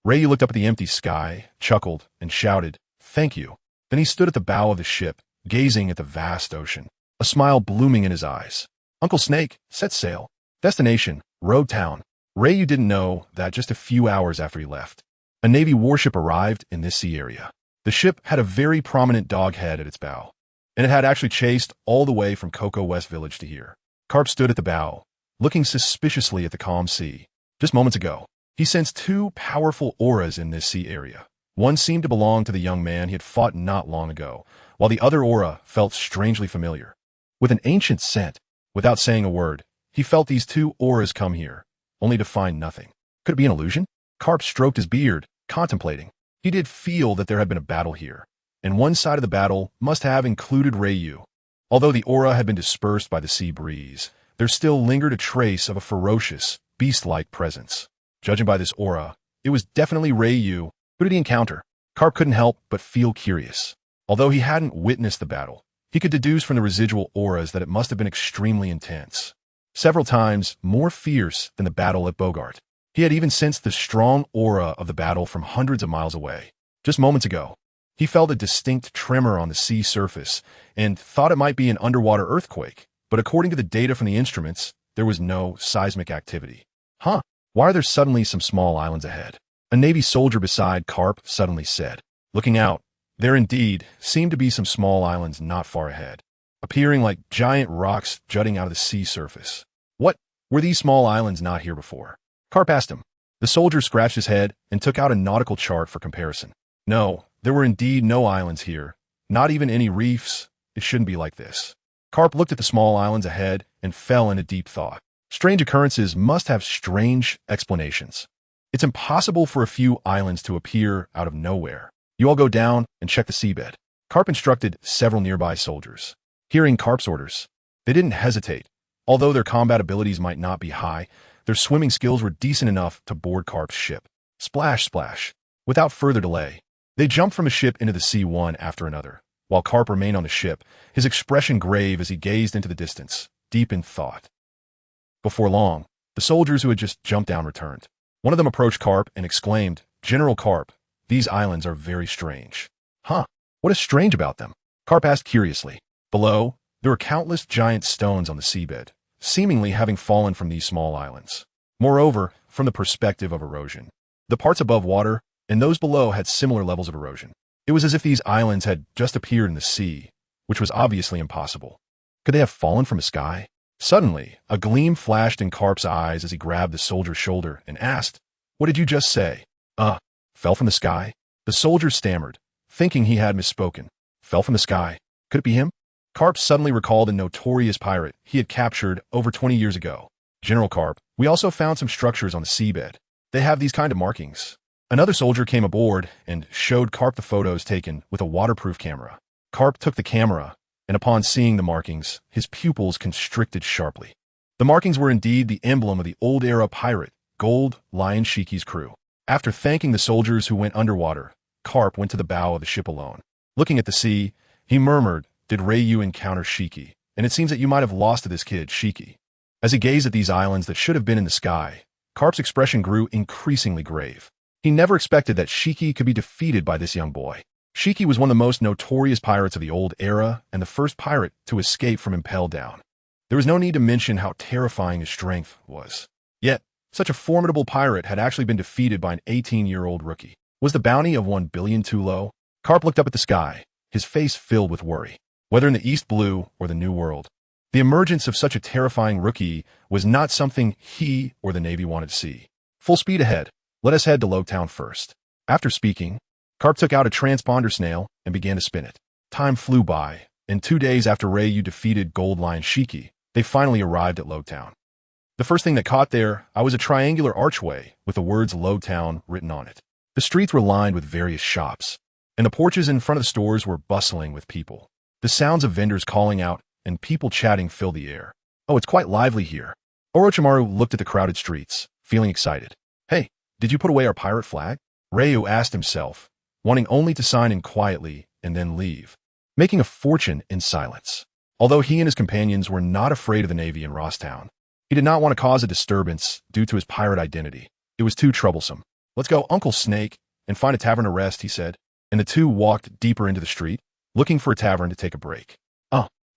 Ryu looked up at the empty sky, chuckled, and shouted, Thank you. Then he stood at the bow of the ship, gazing at the vast ocean, a smile blooming in his eyes. Uncle Snake, set sail. Destination, Road Town. Ryu didn't know that just a few hours after he left, a Navy warship arrived in this sea area. The ship had a very prominent dog head at its bow, and it had actually chased all the way from Cocoa West Village to here. Carp stood at the bow, looking suspiciously at the calm sea. Just moments ago, he sensed 2 powerful auras in this sea area. One seemed to belong to the young man he had fought not long ago, while the other aura felt strangely familiar. With an ancient scent, without saying a word, he felt these 2 auras come here, only to find nothing. Could it be an illusion? Carp stroked his beard, contemplating. He did feel that there had been a battle here, and one side of the battle must have included Ryu. Although the aura had been dispersed by the sea breeze, there still lingered a trace of a ferocious, beast-like presence. Judging by this aura, it was definitely Ryu. Who did he encounter? Carp couldn't help but feel curious. Although he hadn't witnessed the battle, he could deduce from the residual auras that it must have been extremely intense. Several times more fierce than the battle at Bogart. He had even sensed the strong aura of the battle from hundreds of miles away. Just moments ago, he felt a distinct tremor on the sea surface and thought it might be an underwater earthquake, but according to the data from the instruments, there was no seismic activity. Huh, why are there suddenly some small islands ahead? A Navy soldier beside Carp suddenly said. Looking out, there indeed seemed to be some small islands not far ahead, appearing like giant rocks jutting out of the sea surface. What? Were these small islands not here before? Carp asked him. The soldier scratched his head and took out a nautical chart for comparison. No, there were indeed no islands here, not even any reefs. It shouldn't be like this. Carp looked at the small islands ahead and fell into deep thought. Strange occurrences must have strange explanations. It's impossible for a few islands to appear out of nowhere. You all go down and check the seabed. Carp instructed several nearby soldiers. Hearing Carp's orders, they didn't hesitate. Although their combat abilities might not be high, their swimming skills were decent enough to board Carp's ship. Splash, splash. Without further delay, they jumped from a ship into the sea one after another. While Carp remained on the ship, his expression grave as he gazed into the distance, deep in thought. Before long, the soldiers who had just jumped down returned. One of them approached Carp and exclaimed, General Carp, these islands are very strange. Huh, what is strange about them? Carp asked curiously. Below, there were countless giant stones on the seabed, seemingly having fallen from these small islands. Moreover, from the perspective of erosion, the parts above water and those below had similar levels of erosion. It was as if these islands had just appeared in the sea, which was obviously impossible. Could they have fallen from the sky? Suddenly, a gleam flashed in Carp's eyes as he grabbed the soldier's shoulder and asked, "What did you just say?" Fell from the sky?" The soldier stammered, thinking he had misspoken. Fell from the sky. Could it be him? Carp suddenly recalled a notorious pirate he had captured over 20 years ago. "General Carp, we also found some structures on the seabed. They have these kind of markings." Another soldier came aboard and showed Carp the photos taken with a waterproof camera. Carp took the camera, and upon seeing the markings, his pupils constricted sharply. The markings were indeed the emblem of the old-era pirate, Gold Lion Shiki's crew. After thanking the soldiers who went underwater, Carp went to the bow of the ship alone. Looking at the sea, he murmured, "Did Ryu encounter Shiki? And it seems that you might have lost to this kid, Shiki." As he gazed at these islands that should have been in the sky, Carp's expression grew increasingly grave. He never expected that Shiki could be defeated by this young boy. Shiki was one of the most notorious pirates of the old era and the first pirate to escape from Impel Down. There was no need to mention how terrifying his strength was. Yet, such a formidable pirate had actually been defeated by an 18-year-old rookie. Was the bounty of 1 billion too low? Carp looked up at the sky, his face filled with worry. Whether in the East Blue or the New World, the emergence of such a terrifying rookie was not something he or the Navy wanted to see. "Full speed ahead. Let us head to Logtown first." After speaking, Carp took out a transponder snail and began to spin it. Time flew by, and 2 days after Ryu defeated Gold Lion Shiki, they finally arrived at Logtown. The first thing that caught their eye was a triangular archway with the words Logtown written on it. The streets were lined with various shops, and the porches in front of the stores were bustling with people. The sounds of vendors calling out and people chatting filled the air. "Oh, it's quite lively here." Orochimaru looked at the crowded streets, feeling excited. "Hey, did you put away our pirate flag?" Ryu asked himself, wanting only to sign in quietly and then leave, making a fortune in silence. Although he and his companions were not afraid of the Navy in Rosstown, he did not want to cause a disturbance due to his pirate identity. It was too troublesome. "Let's go, Uncle Snake, and find a tavern to rest," he said, and the two walked deeper into the street, looking for a tavern to take a break.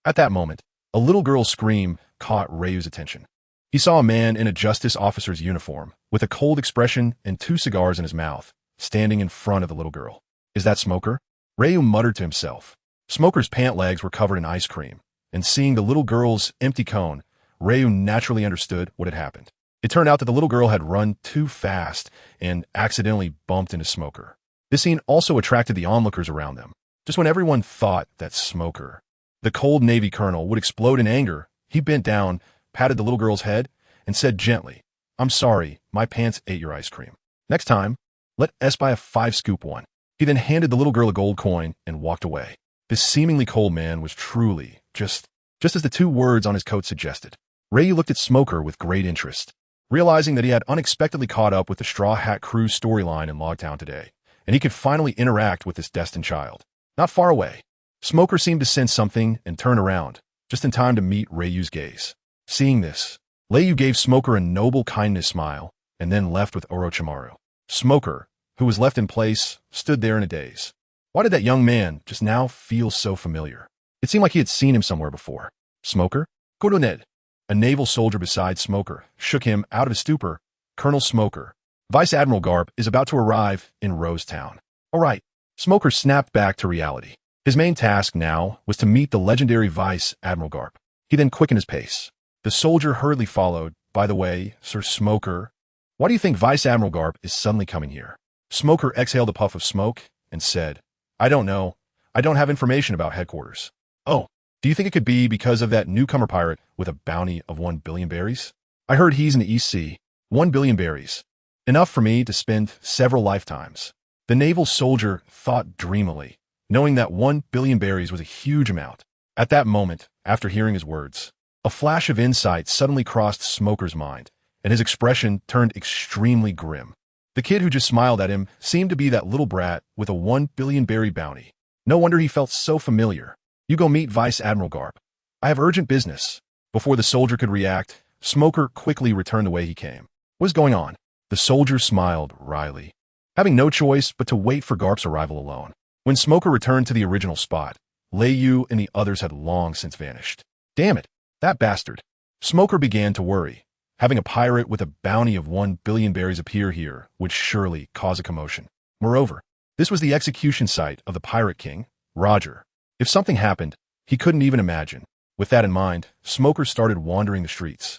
At that moment, a little girl's scream caught Ryu's attention. He saw a man in a justice officer's uniform, with a cold expression and 2 cigars in his mouth, standing in front of the little girl. "Is that Smoker?" Ryu muttered to himself. Smoker's pant legs were covered in ice cream, and seeing the little girl's empty cone, Ryu naturally understood what had happened. It turned out that the little girl had run too fast and accidentally bumped into Smoker. This scene also attracted the onlookers around them. Just when everyone thought that Smoker, the cold Navy colonel, would explode in anger, he bent down, patted the little girl's head, and said gently, "I'm sorry, my pants ate your ice cream. Next time, let S buy a 5-scoop one." He then handed the little girl a gold coin and walked away. This seemingly cold man was truly just as the 2 words on his coat suggested. Ryu looked at Smoker with great interest, realizing that he had unexpectedly caught up with the Straw Hat Crew's storyline in Logtown today, and he could finally interact with this destined child. Not far away, Smoker seemed to sense something and turned around, just in time to meet Ryu's gaze. Seeing this, Ryu gave Smoker a noble kindness smile and then left with Orochimaru. Smoker, who was left in place, stood there in a daze. Why did that young man just now feel so familiar? It seemed like he had seen him somewhere before. "Smoker?" "Koronel." A naval soldier beside Smoker shook him out of his stupor. "Colonel Smoker, Vice Admiral Garp is about to arrive in Rosetown." "All right." Smoker snapped back to reality. His main task now was to meet the legendary Vice Admiral Garp. He then quickened his pace. The soldier hurriedly followed. "By the way, Sir Smoker, why do you think Vice Admiral Garp is suddenly coming here?" Smoker exhaled a puff of smoke and said, "I don't know. I don't have information about headquarters." "Oh, do you think it could be because of that newcomer pirate with a bounty of 1 billion berries? I heard he's in the East Sea. 1 billion berries. Enough for me to spend several lifetimes." The naval soldier thought dreamily, knowing that 1 billion berries was a huge amount. At that moment, after hearing his words, a flash of insight suddenly crossed Smoker's mind, and his expression turned extremely grim. The kid who just smiled at him seemed to be that little brat with a 1 billion berry bounty. No wonder he felt so familiar. "You go meet Vice Admiral Garp. I have urgent business." Before the soldier could react, Smoker quickly returned the way he came. "What is going on?" The soldier smiled wryly, having no choice but to wait for Garp's arrival alone. When Smoker returned to the original spot, Ryu and the others had long since vanished. "Damn it, that bastard." Smoker began to worry. Having a pirate with a bounty of 1 billion berries appear here would surely cause a commotion. Moreover, This was the execution site of the Pirate King, Roger. If something happened, he couldn't even imagine. With that in mind, smokers started wandering the streets,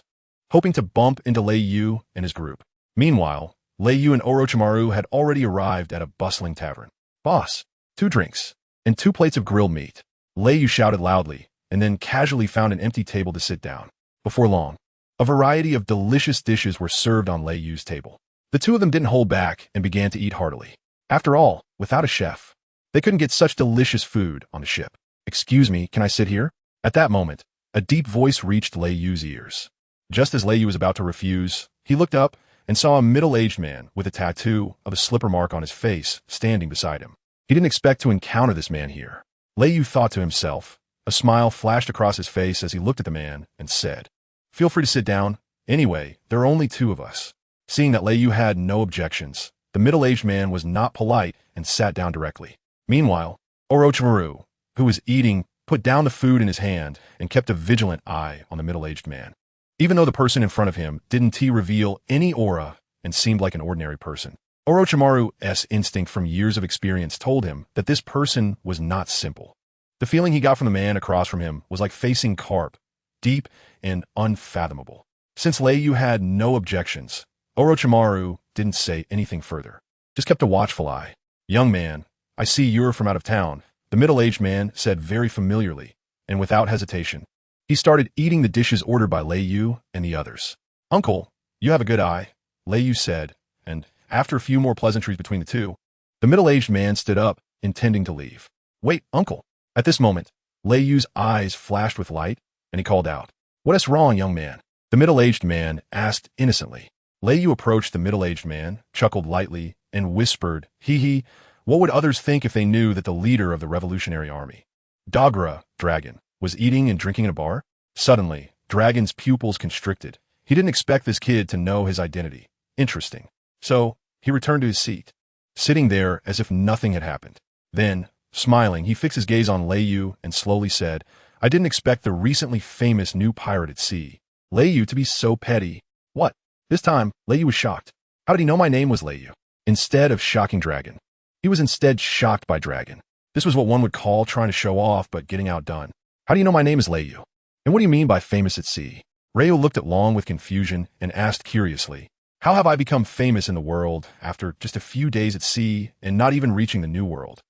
hoping to bump into Lei Yu and his group. Meanwhile, Lei Yu and Orochimaru had already arrived at a bustling tavern. "Boss, 2 drinks, and 2 plates of grilled meat." Lei Yu shouted loudly, and then casually found an empty table to sit down. Before long, a variety of delicious dishes were served on Lei Yu's table. The two of them didn't hold back and began to eat heartily. After all, without a chef, they couldn't get such delicious food on the ship. "Excuse me, can I sit here?" At that moment, a deep voice reached Lei Yu's ears. Just as Lei Yu was about to refuse, he looked up and saw a middle-aged man with a tattoo of a slipper mark on his face standing beside him. He didn't expect to encounter this man here. Lei Yu thought to himself. A smile flashed across his face as he looked at the man and said, "Feel free to sit down. Anyway, there are only 2 of us." Seeing that Lei Yu had no objections, the middle-aged man was not polite and sat down directly. Meanwhile, Orochimaru, who was eating, put down the food in his hand and kept a vigilant eye on the middle-aged man. Even though the person in front of him didn't reveal any aura and seemed like an ordinary person, Orochimaru's instinct from years of experience told him that this person was not simple. The feeling he got from the man across from him was like facing carp, deep and unfathomable. Since Lei Yu had no objections, Orochimaru didn't say anything further, just kept a watchful eye. "Young man, I see you're from out of town," the middle-aged man said very familiarly, and without hesitation. He started eating the dishes ordered by Lei Yu and the others. "Uncle, you have a good eye," Lei Yu said, and after a few more pleasantries between the two, the middle-aged man stood up, intending to leave. "Wait, uncle." At this moment, Lei Yu's eyes flashed with light, and he called out, "What's wrong, young man?" The middle-aged man asked innocently. Lei Yu approached the middle-aged man, chuckled lightly, and whispered, "Hee, what would others think if they knew that the leader of the Revolutionary Army, Dogura, Dragon, was eating and drinking in a bar?" Suddenly, Dragon's pupils constricted. He didn't expect this kid to know his identity. Interesting. So, he returned to his seat, sitting there as if nothing had happened. Then, smiling, he fixed his gaze on Lei Yu and slowly said, "I didn't expect the recently famous new pirate at sea, Lei Yu, to be so petty." "What?" This time, Lei Yu was shocked. How did he know my name was Lei Yu? Instead of shocking Dragon, he was instead shocked by Dragon. This was what one would call trying to show off but getting outdone. "How do you know my name is Lei Yu? And what do you mean by famous at sea?" Ryo looked at Long with confusion and asked curiously, "How have I become famous in the world after just a few days at sea and not even reaching the New World?"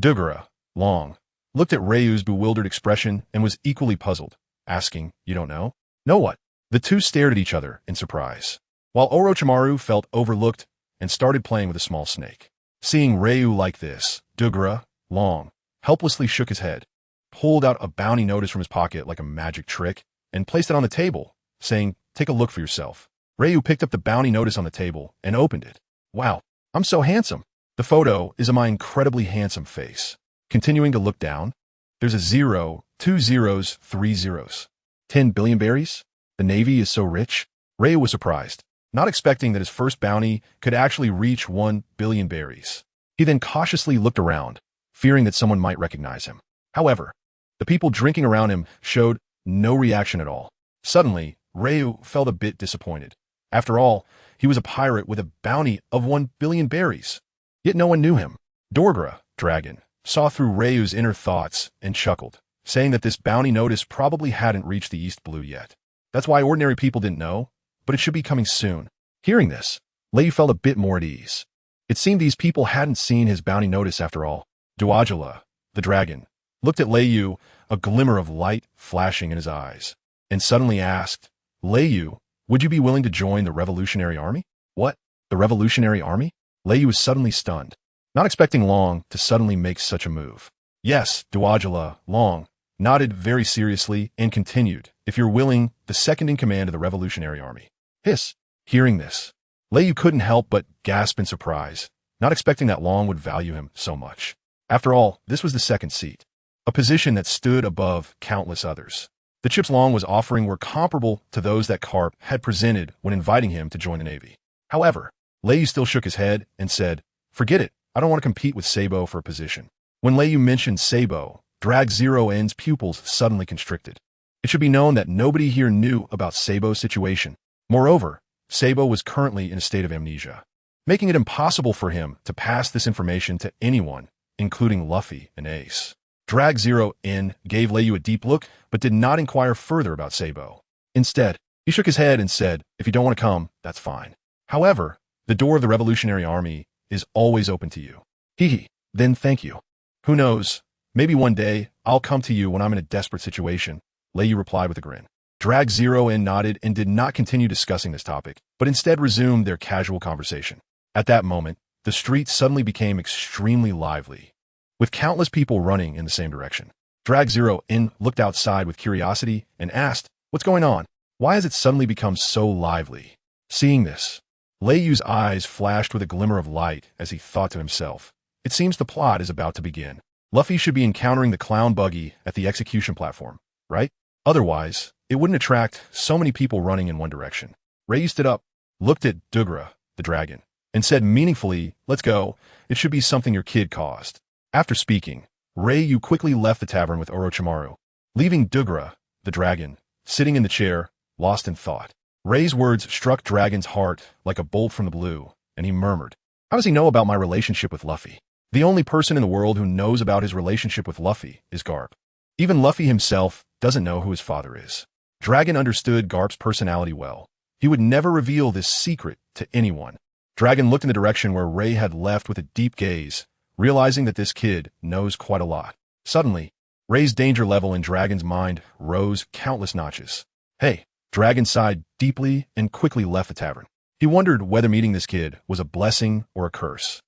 Dogura, Long, looked at Ryo's bewildered expression and was equally puzzled, asking, "You don't know?" "Know what?" The two stared at each other in surprise, while Orochimaru felt overlooked and started playing with a small snake. Seeing Ryu like this, Dogura, Long, helplessly shook his head, pulled out a bounty notice from his pocket like a magic trick, and placed it on the table, saying, "Take a look for yourself." Ryu picked up the bounty notice on the table and opened it. "Wow, I'm so handsome." The photo is of my incredibly handsome face. Continuing to look down, there's a 0, 2 zeros, 3 zeros. 10 billion berries? The Navy is so rich? Ryu was surprised, not expecting that his first bounty could actually reach 1 billion berries. He then cautiously looked around, fearing that someone might recognize him. However, the people drinking around him showed no reaction at all. Suddenly, Ryu felt a bit disappointed. After all, he was a pirate with a bounty of 1 billion berries. Yet no one knew him. Dogura, Dragon, saw through Ryu's inner thoughts and chuckled, saying that this bounty notice probably hadn't reached the East Blue yet. That's why ordinary people didn't know, but it should be coming soon. Hearing this, Lei felt a bit more at ease. It seemed these people hadn't seen his bounty notice after all. Duajala, the dragon, looked at Lei Yu, a glimmer of light flashing in his eyes, and suddenly asked, "Lei Yu, would you be willing to join the Revolutionary Army?" "What? The Revolutionary Army?" Lei Yu was suddenly stunned, not expecting Long to suddenly make such a move. "Yes," Duajala, Long, nodded very seriously and continued, "If you're willing, the second in command of the Revolutionary Army." Hiss. Hearing this, Lei Yu couldn't help but gasp in surprise, not expecting that Long would value him so much. After all, this was the second seat, a position that stood above countless others. The chips Long was offering were comparable to those that Carp had presented when inviting him to join the Navy. However, Lei Yu still shook his head and said, "Forget it, I don't want to compete with Sabo for a position." When Lei Yu mentioned Sabo, Drag Zero N's pupils suddenly constricted. It should be known that nobody here knew about Sabo's situation. Moreover, Sabo was currently in a state of amnesia. making it impossible for him to pass this information to anyone, including Luffy and Ace. Drag Zero in gave Leiyu a deep look, but did not inquire further about Sabo. Instead, he shook his head and said, "If you don't want to come, that's fine. However, the door of the Revolutionary Army is always open to you." Hee, then thank you. Who knows, maybe one day I'll come to you when I'm in a desperate situation, Leiyu replied with a grin. Drag Zero in nodded and did not continue discussing this topic, but instead resumed their casual conversation. At that moment, the street suddenly became extremely lively, with countless people running in the same direction. Drag Zero in looked outside with curiosity and asked, "What's going on? Why has it suddenly become so lively?" Seeing this, Leiyu's eyes flashed with a glimmer of light as he thought to himself, "It seems the plot is about to begin. Luffy should be encountering the clown buggy at the execution platform, right? Otherwise, it wouldn't attract so many people running in one direction." Reiyu stood up, looked at Dugra, the dragon, and said meaningfully, "Let's go. It should be something your kid caused." After speaking, Reiyu quickly left the tavern with Orochimaru, leaving Dugra, the dragon, sitting in the chair, lost in thought. Rei's words struck Dragon's heart like a bolt from the blue, and he murmured, "How does he know about my relationship with Luffy? The only person in the world who knows about his relationship with Luffy is Garp. Even Luffy himself doesn't know who his father is." Dragon understood Garp's personality well. He would never reveal this secret to anyone. Dragon looked in the direction where Rei had left with a deep gaze, realizing that this kid knows quite a lot. Suddenly, Rei's danger level in Dragon's mind rose countless notches. "Hey," Dragon sighed deeply and quickly left the tavern. He wondered whether meeting this kid was a blessing or a curse.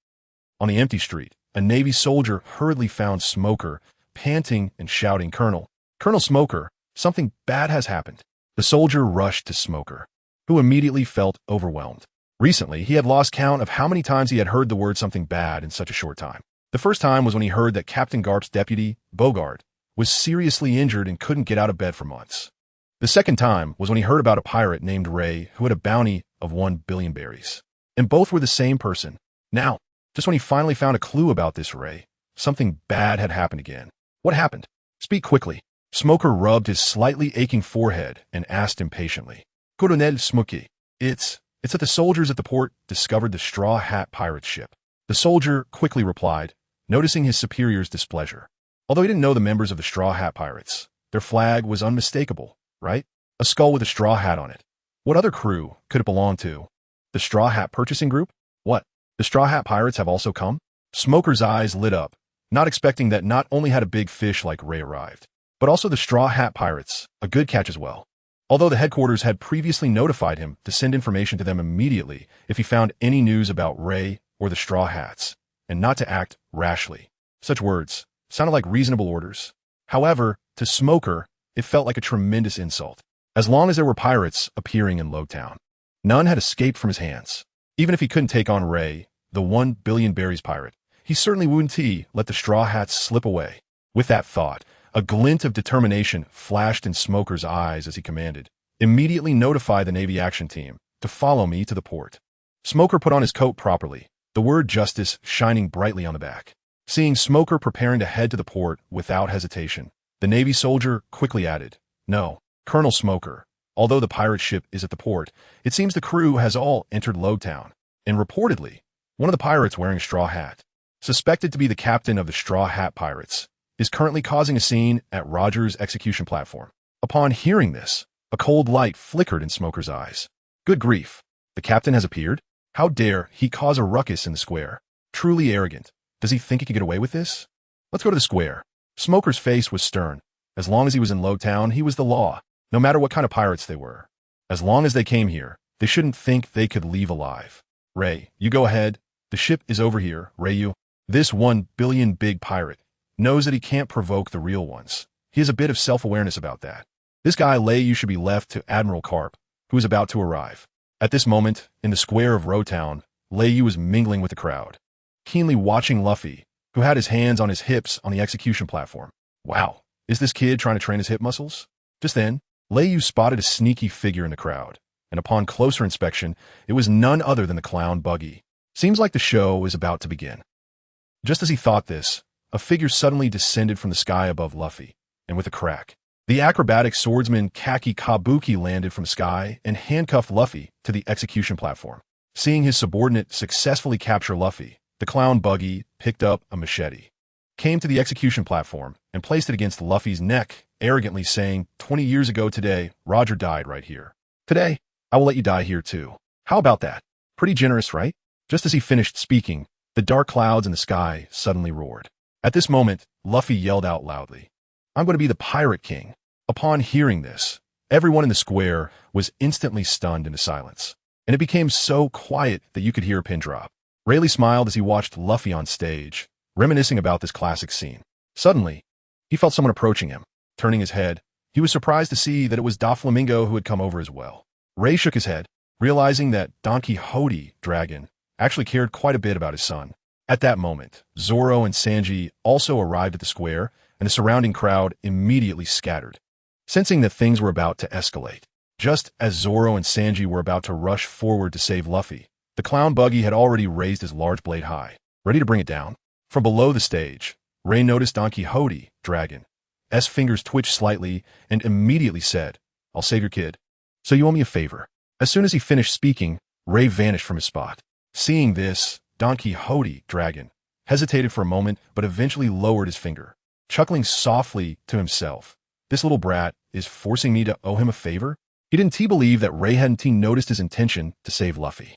On the empty street, a Navy soldier hurriedly found Smoker, panting and shouting, "Colonel! Colonel Smoker, something bad has happened." The soldier rushed to Smoker, who immediately felt overwhelmed. Recently, he had lost count of how many times he had heard the word something bad in such a short time. The first time was when he heard that Captain Garp's deputy, Bogart, was seriously injured and couldn't get out of bed for months. The second time was when he heard about a pirate named Rei who had a bounty of 1 billion berries. And both were the same person. Now, just when he finally found a clue about this Rei, something bad had happened again. What happened? Speak quickly. Smoker rubbed his slightly aching forehead and asked impatiently. Colonel Smoky, it's that the soldiers at the port discovered the Straw Hat Pirates ship. The soldier quickly replied, noticing his superior's displeasure. Although he didn't know the members of the Straw Hat Pirates, their flag was unmistakable, right? A skull with a straw hat on it. What other crew could it belong to? The Straw Hat Purchasing Group? What? The Straw Hat Pirates have also come? Smoker's eyes lit up, not expecting that not only had a big fish like Rei arrived, but also the Straw Hat Pirates, a good catch as well. Although the headquarters had previously notified him to send information to them immediately if he found any news about Rei or the Straw Hats, and not to act rashly. Such words sounded like reasonable orders. However, to Smoker, it felt like a tremendous insult. As long as there were pirates appearing in Lowtown, none had escaped from his hands. Even if he couldn't take on Rei, the 1 billion berries pirate, he certainly wouldn't let the Straw Hats slip away. With that thought, a glint of determination flashed in Smoker's eyes as he commanded, "Immediately notify the Navy Action Team to follow me to the port." Smoker put on his coat properly, the word justice shining brightly on the back. Seeing Smoker preparing to head to the port without hesitation, the Navy soldier quickly added, "No, Colonel Smoker, although the pirate ship is at the port, it seems the crew has all entered Lowtown, and reportedly, one of the pirates wearing a straw hat, suspected to be the captain of the Straw Hat Pirates, is currently causing a scene at Roger's execution platform." Upon hearing this, a cold light flickered in Smoker's eyes. Good grief, the captain has appeared? How dare he cause a ruckus in the square? Truly arrogant. Does he think he can get away with this? Let's go to the square. Smoker's face was stern. As long as he was in Lowtown, he was the law, no matter what kind of pirates they were. As long as they came here, they shouldn't think they could leave alive. Rei, you go ahead. The ship is over here, Reiyu. This 1 billion big pirate knows that he can't provoke the real ones. He has a bit of self-awareness about that. This guy Leiyu should be left to Admiral Karp, who is about to arrive. At this moment, in the square of Lowtown, Leiyu was mingling with the crowd, keenly watching Luffy, who had his hands on his hips on the execution platform. Wow, is this kid trying to train his hip muscles? Just then, Leiyu spotted a sneaky figure in the crowd, and upon closer inspection, it was none other than the clown buggy. Seems like the show is about to begin. Just as he thought this, a figure suddenly descended from the sky above Luffy, and with a crack, the acrobatic swordsman Kaki Kabuki landed from the sky and handcuffed Luffy to the execution platform. Seeing his subordinate successfully capture Luffy, the clown Buggy picked up a machete, came to the execution platform, and placed it against Luffy's neck, arrogantly saying, 20 years ago today, Roger died right here. Today, I will let you die here too. How about that? Pretty generous, right? Just as he finished speaking, the dark clouds in the sky suddenly roared. At this moment, Luffy yelled out loudly, I'm going to be the Pirate King. Upon hearing this, everyone in the square was instantly stunned into silence, and it became so quiet that you could hear a pin drop. Rayleigh smiled as he watched Luffy on stage, reminiscing about this classic scene. Suddenly, he felt someone approaching him. Turning his head, he was surprised to see that it was Doflamingo who had come over as well. Ray shook his head, realizing that Don Quixote Dragon actually cared quite a bit about his son. At that moment, Zoro and Sanji also arrived at the square, and the surrounding crowd immediately scattered, sensing that things were about to escalate. Just as Zoro and Sanji were about to rush forward to save Luffy, the clown Buggy had already raised his large blade high, ready to bring it down. From below the stage, Ray noticed Don Quixote Dragon's fingers twitch slightly and immediately said, I'll save your kid. So you owe me a favor. As soon as he finished speaking, Ray vanished from his spot. Seeing this, Don Quixote Dragon hesitated for a moment but eventually lowered his finger, chuckling softly to himself. This little brat is forcing me to owe him a favor? He didn't believe that Ray hadn't noticed his intention to save Luffy.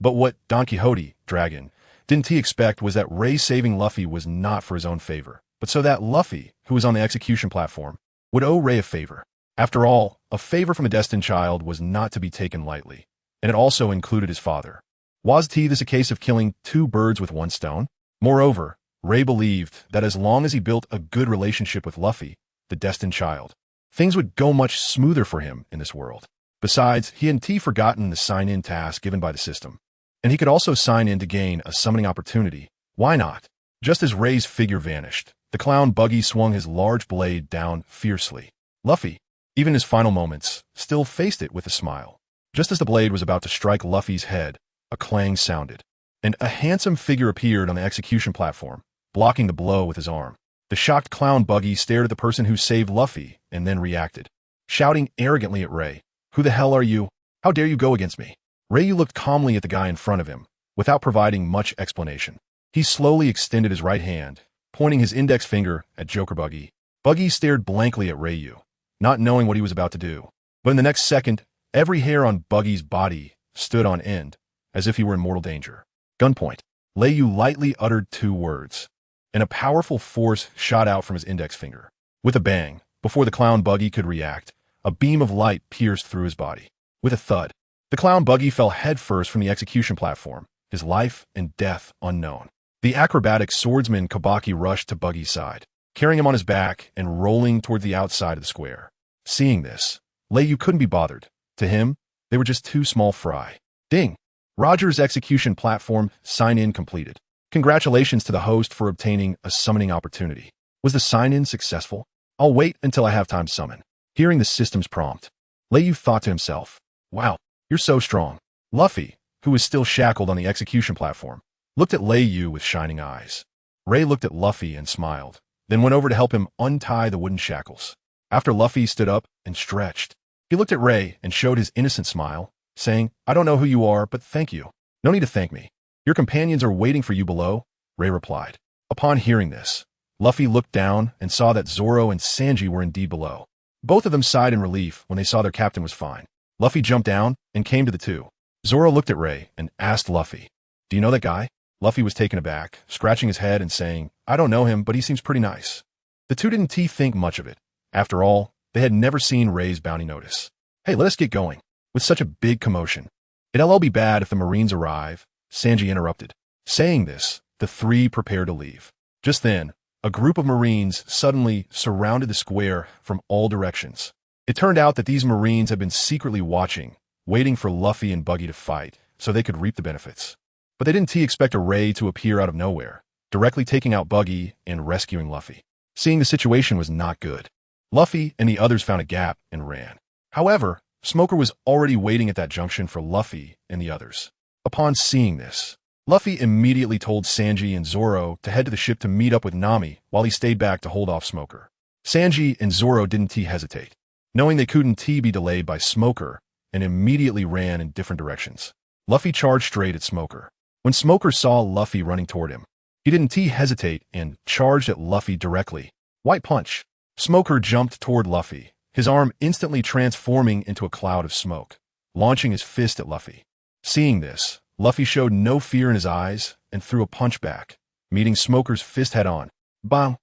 But what Don Quixote Dragon didn't expect was that Ray saving Luffy was not for his own favor, but so that Luffy, who was on the execution platform, would owe Ray a favor. After all, a favor from a destined child was not to be taken lightly, and it also included his father. Was this a case of killing two birds with one stone? Moreover, Ray believed that as long as he built a good relationship with Luffy, the destined child, things would go much smoother for him in this world. Besides, he hadn't forgotten the sign-in task given by the system, and he could also sign in to gain a summoning opportunity. Why not? Just as Ray's figure vanished, the clown Buggy swung his large blade down fiercely. Luffy, even in his final moments, still faced it with a smile. Just as the blade was about to strike Luffy's head, a clang sounded, and a handsome figure appeared on the execution platform, blocking the blow with his arm. The shocked clown Buggy stared at the person who saved Luffy and then reacted, shouting arrogantly at Ray, Who the hell are you? How dare you go against me? Ray looked calmly at the guy in front of him, without providing much explanation. He slowly extended his right hand, pointing his index finger at Joker Buggy. Buggy stared blankly at Ryu, not knowing what he was about to do. But in the next second, every hair on Buggy's body stood on end, as if he were in mortal danger. Gunpoint. Ryu lightly uttered two words, and a powerful force shot out from his index finger. With a bang, before the clown Buggy could react, a beam of light pierced through his body. With a thud, the clown Buggy fell headfirst from the execution platform, his life and death unknown. The acrobatic swordsman Kabaki rushed to Buggy's side, carrying him on his back and rolling toward the outside of the square. Seeing this, Ryu couldn't be bothered. To him, they were just too small fry. Ding! Roger's execution platform sign-in completed. Congratulations to the host for obtaining a summoning opportunity. Was the sign-in successful? I'll wait until I have time to summon. Hearing the system's prompt, Ryu thought to himself, Wow, you're so strong. Luffy, who was still shackled on the execution platform, looked at Ryu with shining eyes. Ray looked at Luffy and smiled, then went over to help him untie the wooden shackles. After Luffy stood up and stretched, he looked at Ray and showed his innocent smile, saying, I don't know who you are, but thank you. No need to thank me. Your companions are waiting for you below, Ray replied. Upon hearing this, Luffy looked down and saw that Zoro and Sanji were indeed below. Both of them sighed in relief when they saw their captain was fine. Luffy jumped down and came to the two. Zoro looked at Ray and asked Luffy, Do you know that guy? Luffy was taken aback, scratching his head and saying, I don't know him, but he seems pretty nice. The two didn't think much of it. After all, they had never seen Ray's bounty notice. Hey, let us get going. With such a big commotion, it'll be bad if the Marines arrive, Sanji interrupted. Saying this, the three prepared to leave. Just then, a group of Marines suddenly surrounded the square from all directions. It turned out that these Marines had been secretly watching, waiting for Luffy and Buggy to fight, so they could reap the benefits. But they didn't expect a Ray to appear out of nowhere, directly taking out Buggy and rescuing Luffy. Seeing the situation was not good. Luffy and the others found a gap and ran. However, Smoker was already waiting at that junction for Luffy and the others. Upon seeing this, Luffy immediately told Sanji and Zoro to head to the ship to meet up with Nami while he stayed back to hold off Smoker. Sanji and Zoro didn't hesitate, knowing they couldn't be delayed by Smoker, and immediately ran in different directions. Luffy charged straight at Smoker. When Smoker saw Luffy running toward him, he didn't hesitate and charged at Luffy directly. White punch. Smoker jumped toward Luffy, his arm instantly transforming into a cloud of smoke, launching his fist at Luffy. Seeing this, Luffy showed no fear in his eyes and threw a punch back, meeting Smoker's fist head-on. Bang!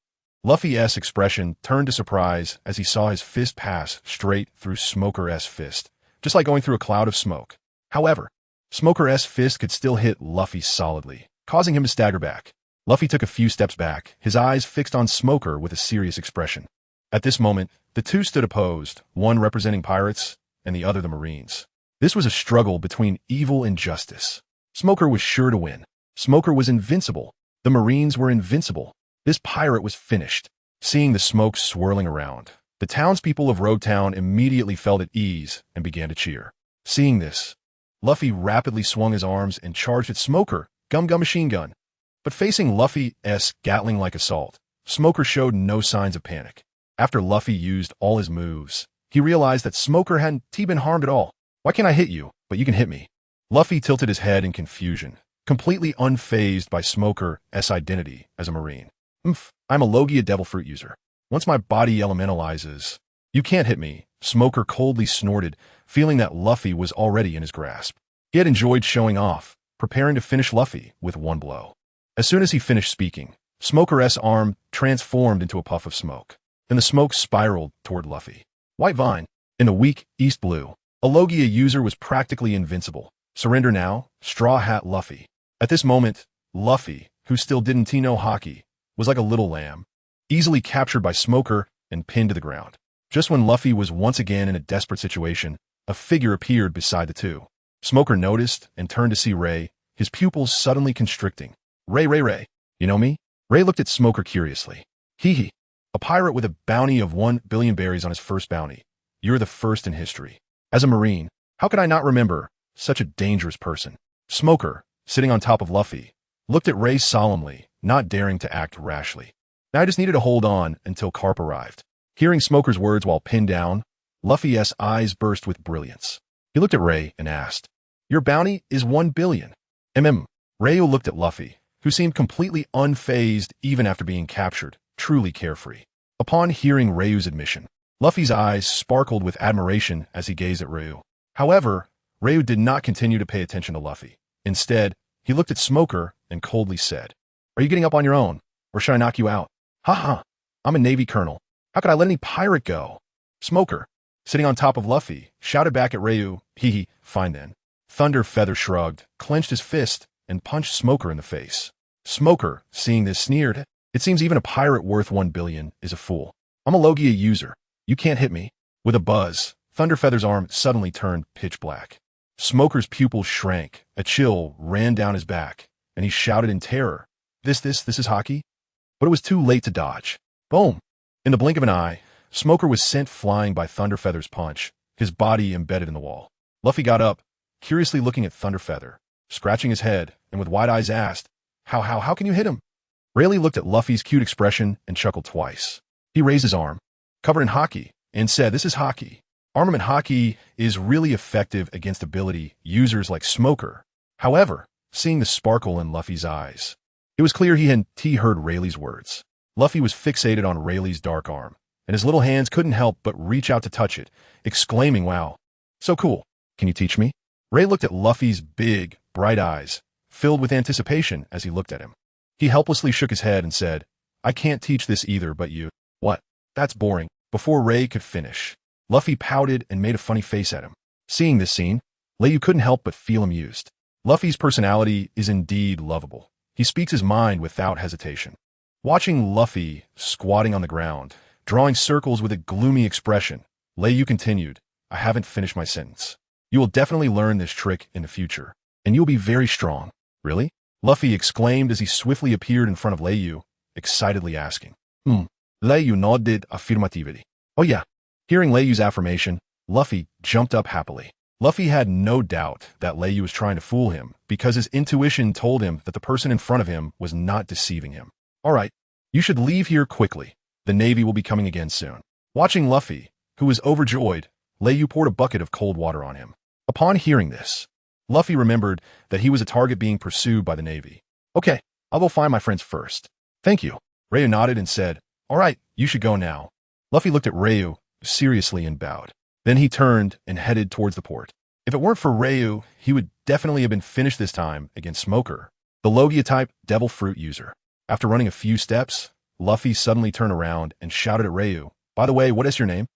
Luffy's expression turned to surprise as he saw his fist pass straight through Smoker's fist, just like going through a cloud of smoke. However, Smoker's fist could still hit Luffy solidly, causing him to stagger back. Luffy took a few steps back, his eyes fixed on Smoker with a serious expression. At this moment, the two stood opposed, one representing pirates and the other the Marines. This was a struggle between evil and justice. Smoker was sure to win. Smoker was invincible. The Marines were invincible. This pirate was finished. Seeing the smoke swirling around, the townspeople of Road Town immediately felt at ease and began to cheer. Seeing this, Luffy rapidly swung his arms and charged at Smoker, Gum Machine Gun. But facing Luffy's Gatling-like assault, Smoker showed no signs of panic. After Luffy used all his moves, he realized that Smoker hadn't been harmed at all. Why can't I hit you, but you can hit me? Luffy tilted his head in confusion, completely unfazed by Smoker's identity as a Marine. I'm a Logia Devil Fruit user. Once my body elementalizes, you can't hit me, Smoker coldly snorted, feeling that Luffy was already in his grasp. He had enjoyed showing off, preparing to finish Luffy with one blow. As soon as he finished speaking, Smoker's arm transformed into a puff of smoke. Then the smoke spiraled toward Luffy. White Vine. In the weak East Blue, a Logia user was practically invincible. Surrender now, Straw Hat Luffy. At this moment, Luffy, who still didn't know hockey, was like a little lamb, easily captured by Smoker and pinned to the ground. Just when Luffy was once again in a desperate situation, a figure appeared beside the two. Smoker noticed and turned to see Ray, his pupils suddenly constricting. Ray. You know me? Ray looked at Smoker curiously. Hee. A pirate with a bounty of 1 billion berries on his first bounty. You're the first in history. As a Marine, how could I not remember such a dangerous person? Smoker, sitting on top of Luffy, looked at Ray solemnly, not daring to act rashly. Now I just needed to hold on until Carp arrived. Hearing Smoker's words while pinned down, Luffy's eyes burst with brilliance. He looked at Ray and asked, Your bounty is 1 billion. Ray looked at Luffy, who seemed completely unfazed even after being captured, truly carefree. Upon hearing Ryu's admission, Luffy's eyes sparkled with admiration as he gazed at Ryu. However, Ryu did not continue to pay attention to Luffy. Instead, he looked at Smoker and coldly said, Are you getting up on your own, or should I knock you out? Ha! I'm a Navy colonel. How could I let any pirate go? Smoker, sitting on top of Luffy, shouted back at Ryu, Hee, fine then. Thunder Feather shrugged, clenched his fist, and punched Smoker in the face. Smoker, seeing this, sneered, It seems even a pirate worth 1 billion is a fool. I'm a Logia user. You can't hit me. With a buzz, Thunder Feather's arm suddenly turned pitch black. Smoker's pupils shrank, a chill ran down his back, and he shouted in terror, This is hockey? But it was too late to dodge. Boom! In the blink of an eye, Smoker was sent flying by Thunder Feather's punch, his body embedded in the wall. Luffy got up, curiously looking at Thunder Feather, scratching his head, and with wide eyes asked, How can you hit him? Rayleigh looked at Luffy's cute expression and chuckled twice. He raised his arm, covered in hockey, and said, This is hockey. Armament hockey is really effective against ability users like Smoker. However, seeing the sparkle in Luffy's eyes, it was clear he hadn't heard Rayleigh's words. Luffy was fixated on Rayleigh's dark arm, and his little hands couldn't help but reach out to touch it, exclaiming, Wow, so cool. Can you teach me? Ray looked at Luffy's big, bright eyes, filled with anticipation as he looked at him. He helplessly shook his head and said, I can't teach this either, but you. What? That's boring. Before Ray could finish, Luffy pouted and made a funny face at him. Seeing this scene, Ryu couldn't help but feel amused. Luffy's personality is indeed lovable. He speaks his mind without hesitation. Watching Luffy squatting on the ground, drawing circles with a gloomy expression, Ryu continued, I haven't finished my sentence. You will definitely learn this trick in the future, and you'll be very strong. Really? Luffy exclaimed as he swiftly appeared in front of Ryu, excitedly asking. Ryu nodded affirmatively. Oh yeah. Hearing Ryu's affirmation, Luffy jumped up happily. Luffy had no doubt that Ryu was trying to fool him because his intuition told him that the person in front of him was not deceiving him. All right, you should leave here quickly. The Navy will be coming again soon. Watching Luffy, who was overjoyed, Ryu poured a bucket of cold water on him. Upon hearing this, Luffy remembered that he was a target being pursued by the Navy. Okay, I'll go find my friends first. Thank you. Ryu nodded and said, all right, you should go now. Luffy looked at Ryu seriously and bowed. Then he turned and headed towards the port. If it weren't for Ryu, he would definitely have been finished this time against Smoker, the Logia-type devil fruit user. After running a few steps, Luffy suddenly turned around and shouted at Ryu, by the way, what is your name?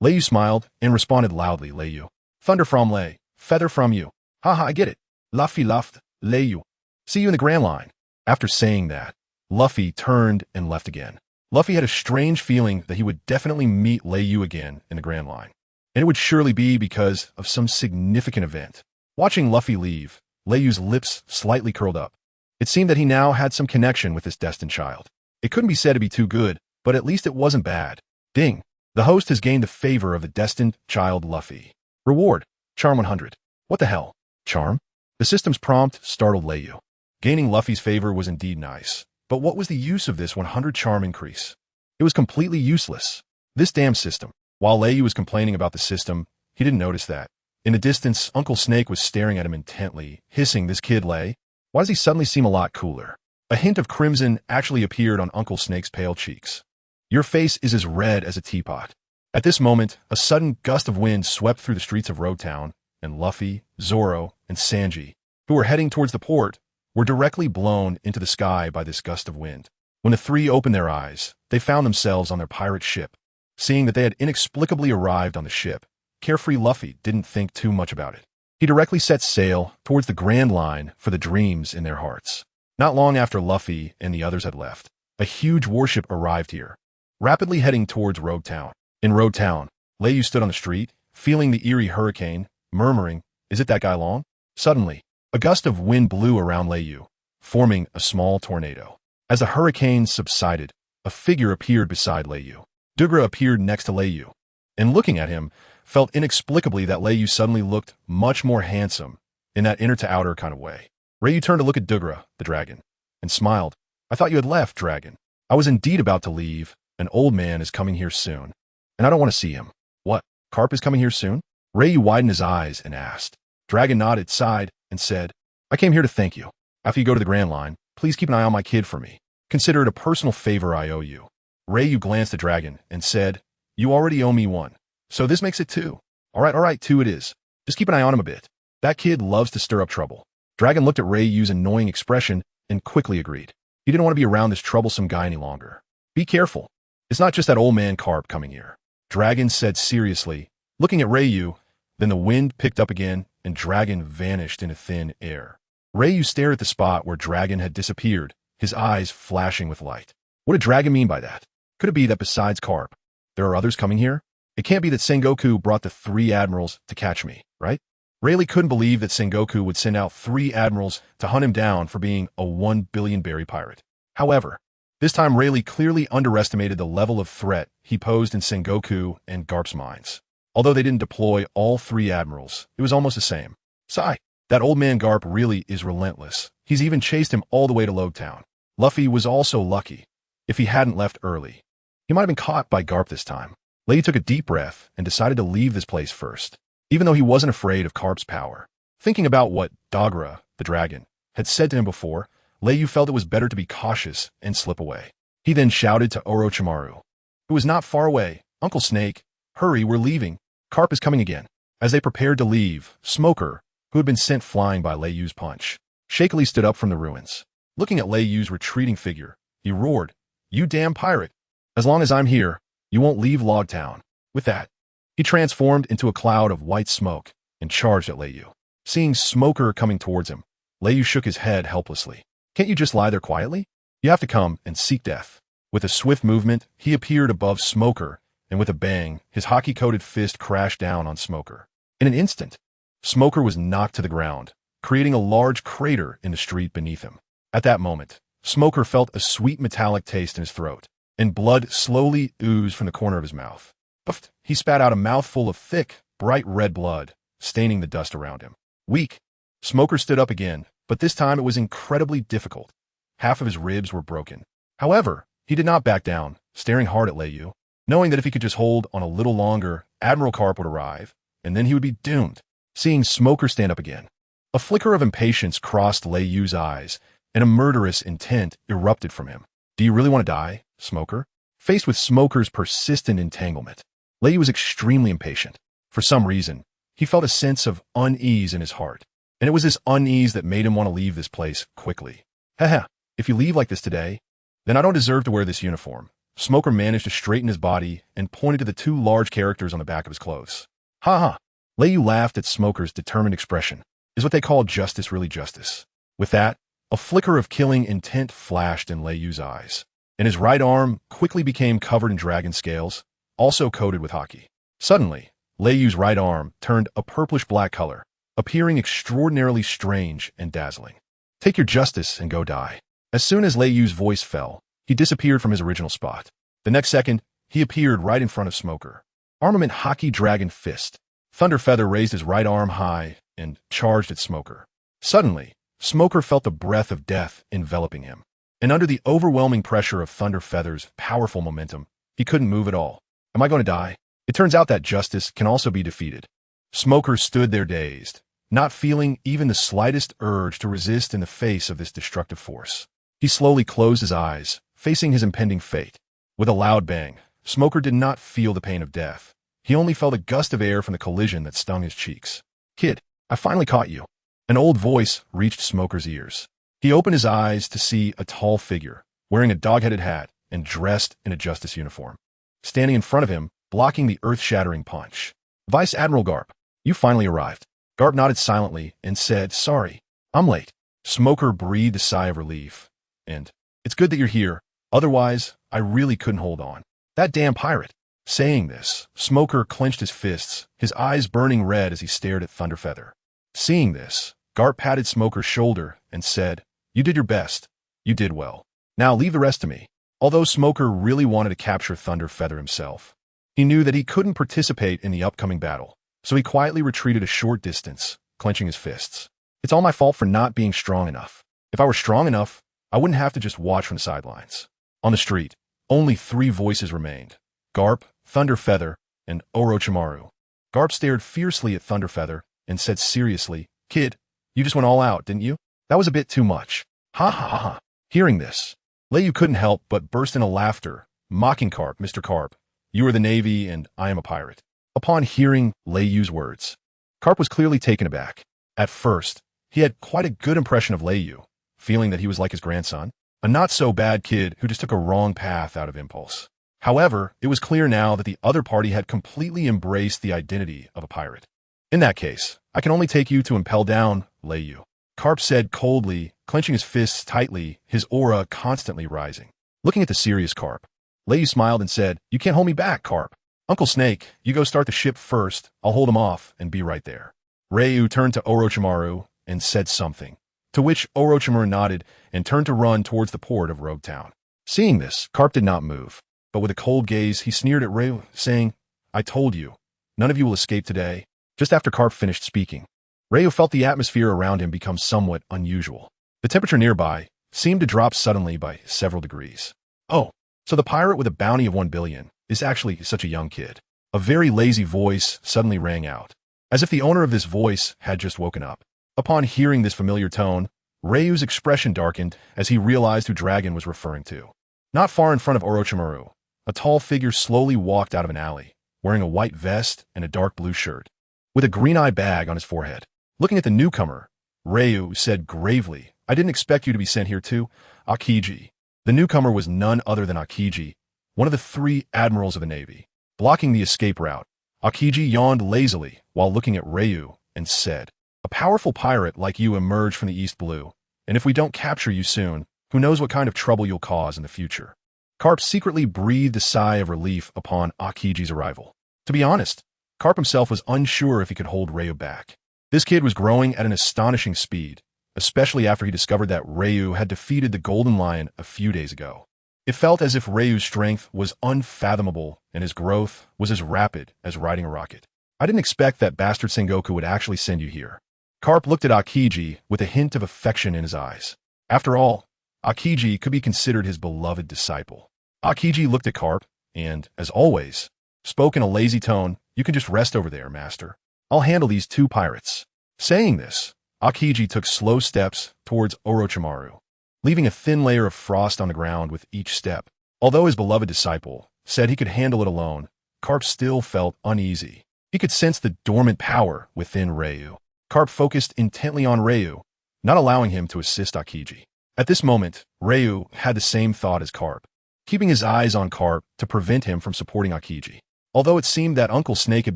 Ryu smiled and responded loudly, Ryu. Thunder from Lei, feather from you. Haha, I get it. Luffy laughed, Ryu. See you in the Grand Line. After saying that, Luffy turned and left again. Luffy had a strange feeling that he would definitely meet Ryu again in the Grand Line. And it would surely be because of some significant event. Watching Luffy leave, Ryu's lips slightly curled up. It seemed that he now had some connection with this destined child. It couldn't be said to be too good, but at least it wasn't bad. Ding! The host has gained the favor of the destined child Luffy. Reward, Charm 100. What the hell? Charm? The system's prompt startled Ryu. Gaining Luffy's favor was indeed nice, but what was the use of this 100 charm increase? It was completely useless. This damn system. While Ryu was complaining about the system, he didn't notice that. In the distance, Uncle Snake was staring at him intently, hissing, this kid Lei? Why does he suddenly seem a lot cooler? A hint of crimson actually appeared on Uncle Snake's pale cheeks. Your face is as red as a teapot. At this moment, a sudden gust of wind swept through the streets of Road Town, and Luffy, Zoro, and Sanji, who were heading towards the port, were directly blown into the sky by this gust of wind. When the three opened their eyes, they found themselves on their pirate ship. Seeing that they had inexplicably arrived on the ship, carefree Luffy didn't think too much about it. He directly set sail towards the Grand Line for the dreams in their hearts. Not long after Luffy and the others had left, a huge warship arrived here, rapidly heading towards Road Town. In Road Town, Ryu stood on the street, feeling the eerie hurricane, murmuring, is it that guy Long? Suddenly, a gust of wind blew around Ryu, forming a small tornado. As the hurricane subsided, a figure appeared beside Ryu. Dugra appeared next to Ryu, and looking at him, felt inexplicably that Ryu suddenly looked much more handsome in that inner to outer kind of way. Ryu turned to look at Dugra, the dragon, and smiled. I thought you had left, dragon. I was indeed about to leave. An old man is coming here soon, and I don't want to see him. What? Carp is coming here soon? Ryu widened his eyes and asked. Dragon nodded, sighed, and said, I came here to thank you. After you go to the Grand Line, please keep an eye on my kid for me. Consider it a personal favor I owe you. Ryu glanced at Dragon and said, you already owe me one, so this makes it two. All right, two it is. Just keep an eye on him a bit. That kid loves to stir up trouble. Dragon looked at Ryu's annoying expression and quickly agreed. He didn't want to be around this troublesome guy any longer. Be careful. It's not just that old man Carp coming here. Dragon said seriously, looking at Ryu. Then the wind picked up again and Dragon vanished into thin air. Ryu stared at the spot where Dragon had disappeared, his eyes flashing with light. What did Dragon mean by that? Could it be that besides Carp, there are others coming here? It can't be that Sengoku brought the 3 admirals to catch me, right? Rayleigh couldn't believe that Sengoku would send out 3 admirals to hunt him down for being a 1 billion berry pirate. However, this time Rayleigh clearly underestimated the level of threat he posed in Sengoku and Garp's minds. Although they didn't deploy all 3 admirals, it was almost the same. Sigh, that old man Garp really is relentless. He's even chased him all the way to Lode Town. Luffy was also lucky. If he hadn't left early, he might have been caught by Garp this time. Lady took a deep breath and decided to leave this place first, even though he wasn't afraid of Carp's power. Thinking about what Dagra, the dragon, had said to him before, Leyu felt it was better to be cautious and slip away. He then shouted to Orochimaru, who was not far away, Uncle Snake, hurry, we're leaving. Carp is coming again. As they prepared to leave, Smoker, who had been sent flying by Leiyu's punch, shakily stood up from the ruins. Looking at Leiyu's retreating figure, he roared, you damn pirate. As long as I'm here, you won't leave Log Town. With that, he transformed into a cloud of white smoke and charged at Leiyu. Seeing Smoker coming towards him, Leiyu shook his head helplessly. Can't you just lie there quietly? You have to come and seek death. With a swift movement, he appeared above Smoker, and with a bang, his hockey-coated fist crashed down on Smoker. In an instant, Smoker was knocked to the ground, creating a large crater in the street beneath him. At that moment, Smoker felt a sweet metallic taste in his throat, and blood slowly oozed from the corner of his mouth. Puffed, he spat out a mouthful of thick, bright red blood, staining the dust around him. Weak, Smoker stood up again, but this time it was incredibly difficult. Half of his ribs were broken. However, he did not back down, staring hard at Leiyu, knowing that if he could just hold on a little longer, Admiral Carp would arrive, and then he would be doomed. Seeing Smoker stand up again, A flicker of impatience crossed Lei Yu's eyes, and a murderous intent erupted from him. Do you really want to die, Smoker? Faced with Smoker's persistent entanglement, Lei Yu was extremely impatient. For some reason, he felt a sense of unease in his heart, and it was this unease that made him want to leave this place quickly. Haha, if you leave like this today, then I don't deserve to wear this uniform. Smoker managed to straighten his body and pointed to the two large characters on the back of his clothes. Ha ha. Lei Yu laughed at Smoker's determined expression. Is what they call justice really justice? With that, a flicker of killing intent flashed in Lei Yu's eyes, and his right arm quickly became covered in dragon scales, also coated with haki. Suddenly, Lei Yu's right arm turned a purplish-black color, appearing extraordinarily strange and dazzling. Take your justice and go die. As soon as Lei Yu's voice fell, he disappeared from his original spot. The next second, he appeared right in front of Smoker. Armament Haki Dragon Fist. Thunderfeather raised his right arm high and charged at Smoker. Suddenly, Smoker felt the breath of death enveloping him, and under the overwhelming pressure of Thunderfeather's powerful momentum, he couldn't move at all. Am I going to die? It turns out that justice can also be defeated. Smoker stood there dazed, not feeling even the slightest urge to resist in the face of this destructive force. He slowly closed his eyes, facing his impending fate. With a loud bang, Smoker did not feel the pain of death. He only felt a gust of air from the collision that stung his cheeks. Kid, I finally caught you. An old voice reached Smoker's ears. He opened his eyes to see a tall figure, wearing a dog-headed hat and dressed in a justice uniform. Standing in front of him, blocking the earth-shattering punch. Vice Admiral Garp, you finally arrived. Garp nodded silently and said, sorry, I'm late. Smoker breathed a sigh of relief. And, it's good that you're here, otherwise, I really couldn't hold on. That damn pirate. Saying this, Smoker clenched his fists, his eyes burning red as he stared at Thunderfeather. Seeing this, Garp patted Smoker's shoulder and said, you did your best. You did well. Now leave the rest to me. Although Smoker really wanted to capture Thunderfeather himself, he knew that he couldn't participate in the upcoming battle, so he quietly retreated a short distance, clenching his fists. It's all my fault for not being strong enough. If I were strong enough, I wouldn't have to just watch from the sidelines. On the street, only 3 voices remained. Garp, Thunderfeather, and Orochimaru. Garp stared fiercely at Thunderfeather and said seriously, kid, you just went all out, didn't you? That was a bit too much. Ha ha ha ha. Hearing this, Lei Yu couldn't help but burst into laughter, mocking Garp, Mr. Garp. You are the Navy and I am a pirate. Upon hearing Lei Yu's words, Garp was clearly taken aback. At first, he had quite a good impression of Lei Yu, feeling that he was like his grandson, a not-so-bad kid who just took a wrong path out of impulse. However, it was clear now that the other party had completely embraced the identity of a pirate. In that case, I can only take you to impel down, Lei Yu. Garp said coldly, clenching his fists tightly, his aura constantly rising. Looking at the serious Garp, Lei Yu smiled and said, you can't hold me back, Garp. Uncle Snake, you go start the ship first, I'll hold him off and be right there. Ryu turned to Orochimaru and said something, to which Orochimaru nodded and turned to run towards the port of Rogue Town. Seeing this, Garp did not move, but with a cold gaze, he sneered at Ryu, saying, I told you, none of you will escape today. Just after Garp finished speaking, Ryu felt the atmosphere around him become somewhat unusual. The temperature nearby seemed to drop suddenly by several degrees. Oh, so the pirate with a bounty of 1 billion is actually such a young kid. A very lazy voice suddenly rang out, as if the owner of this voice had just woken up. Upon hearing this familiar tone, Ryu's expression darkened as he realized who Dragon was referring to. Not far in front of Orochimaru, a tall figure slowly walked out of an alley, wearing a white vest and a dark blue shirt, with a green-eye bag on his forehead. Looking at the newcomer, Ryu said gravely, I didn't expect you to be sent here too, Akiji. The newcomer was none other than Akiji, one of the 3 admirals of the Navy. Blocking the escape route, Akiji yawned lazily while looking at Ryu and said, a powerful pirate like you emerged from the East Blue, and if we don't capture you soon, who knows what kind of trouble you'll cause in the future. Garp secretly breathed a sigh of relief upon Akiji's arrival. To be honest, Garp himself was unsure if he could hold Ryu back. This kid was growing at an astonishing speed, especially after he discovered that Ryu had defeated the Golden Lion a few days ago. It felt as if Ryu's strength was unfathomable and his growth was as rapid as riding a rocket. I didn't expect that bastard Sengoku would actually send you here. Garp looked at Akiji with a hint of affection in his eyes. After all, Akiji could be considered his beloved disciple. Akiji looked at Garp and, as always, spoke in a lazy tone, you can just rest over there, master. I'll handle these 2 pirates. Saying this, Aokiji took slow steps towards Orochimaru, leaving a thin layer of frost on the ground with each step. Although his beloved disciple said he could handle it alone, Carp still felt uneasy. He could sense the dormant power within Ryu. Carp focused intently on Ryu, not allowing him to assist Aokiji. At this moment, Ryu had the same thought as Carp, keeping his eyes on Carp to prevent him from supporting Aokiji. Although it seemed that Uncle Snake had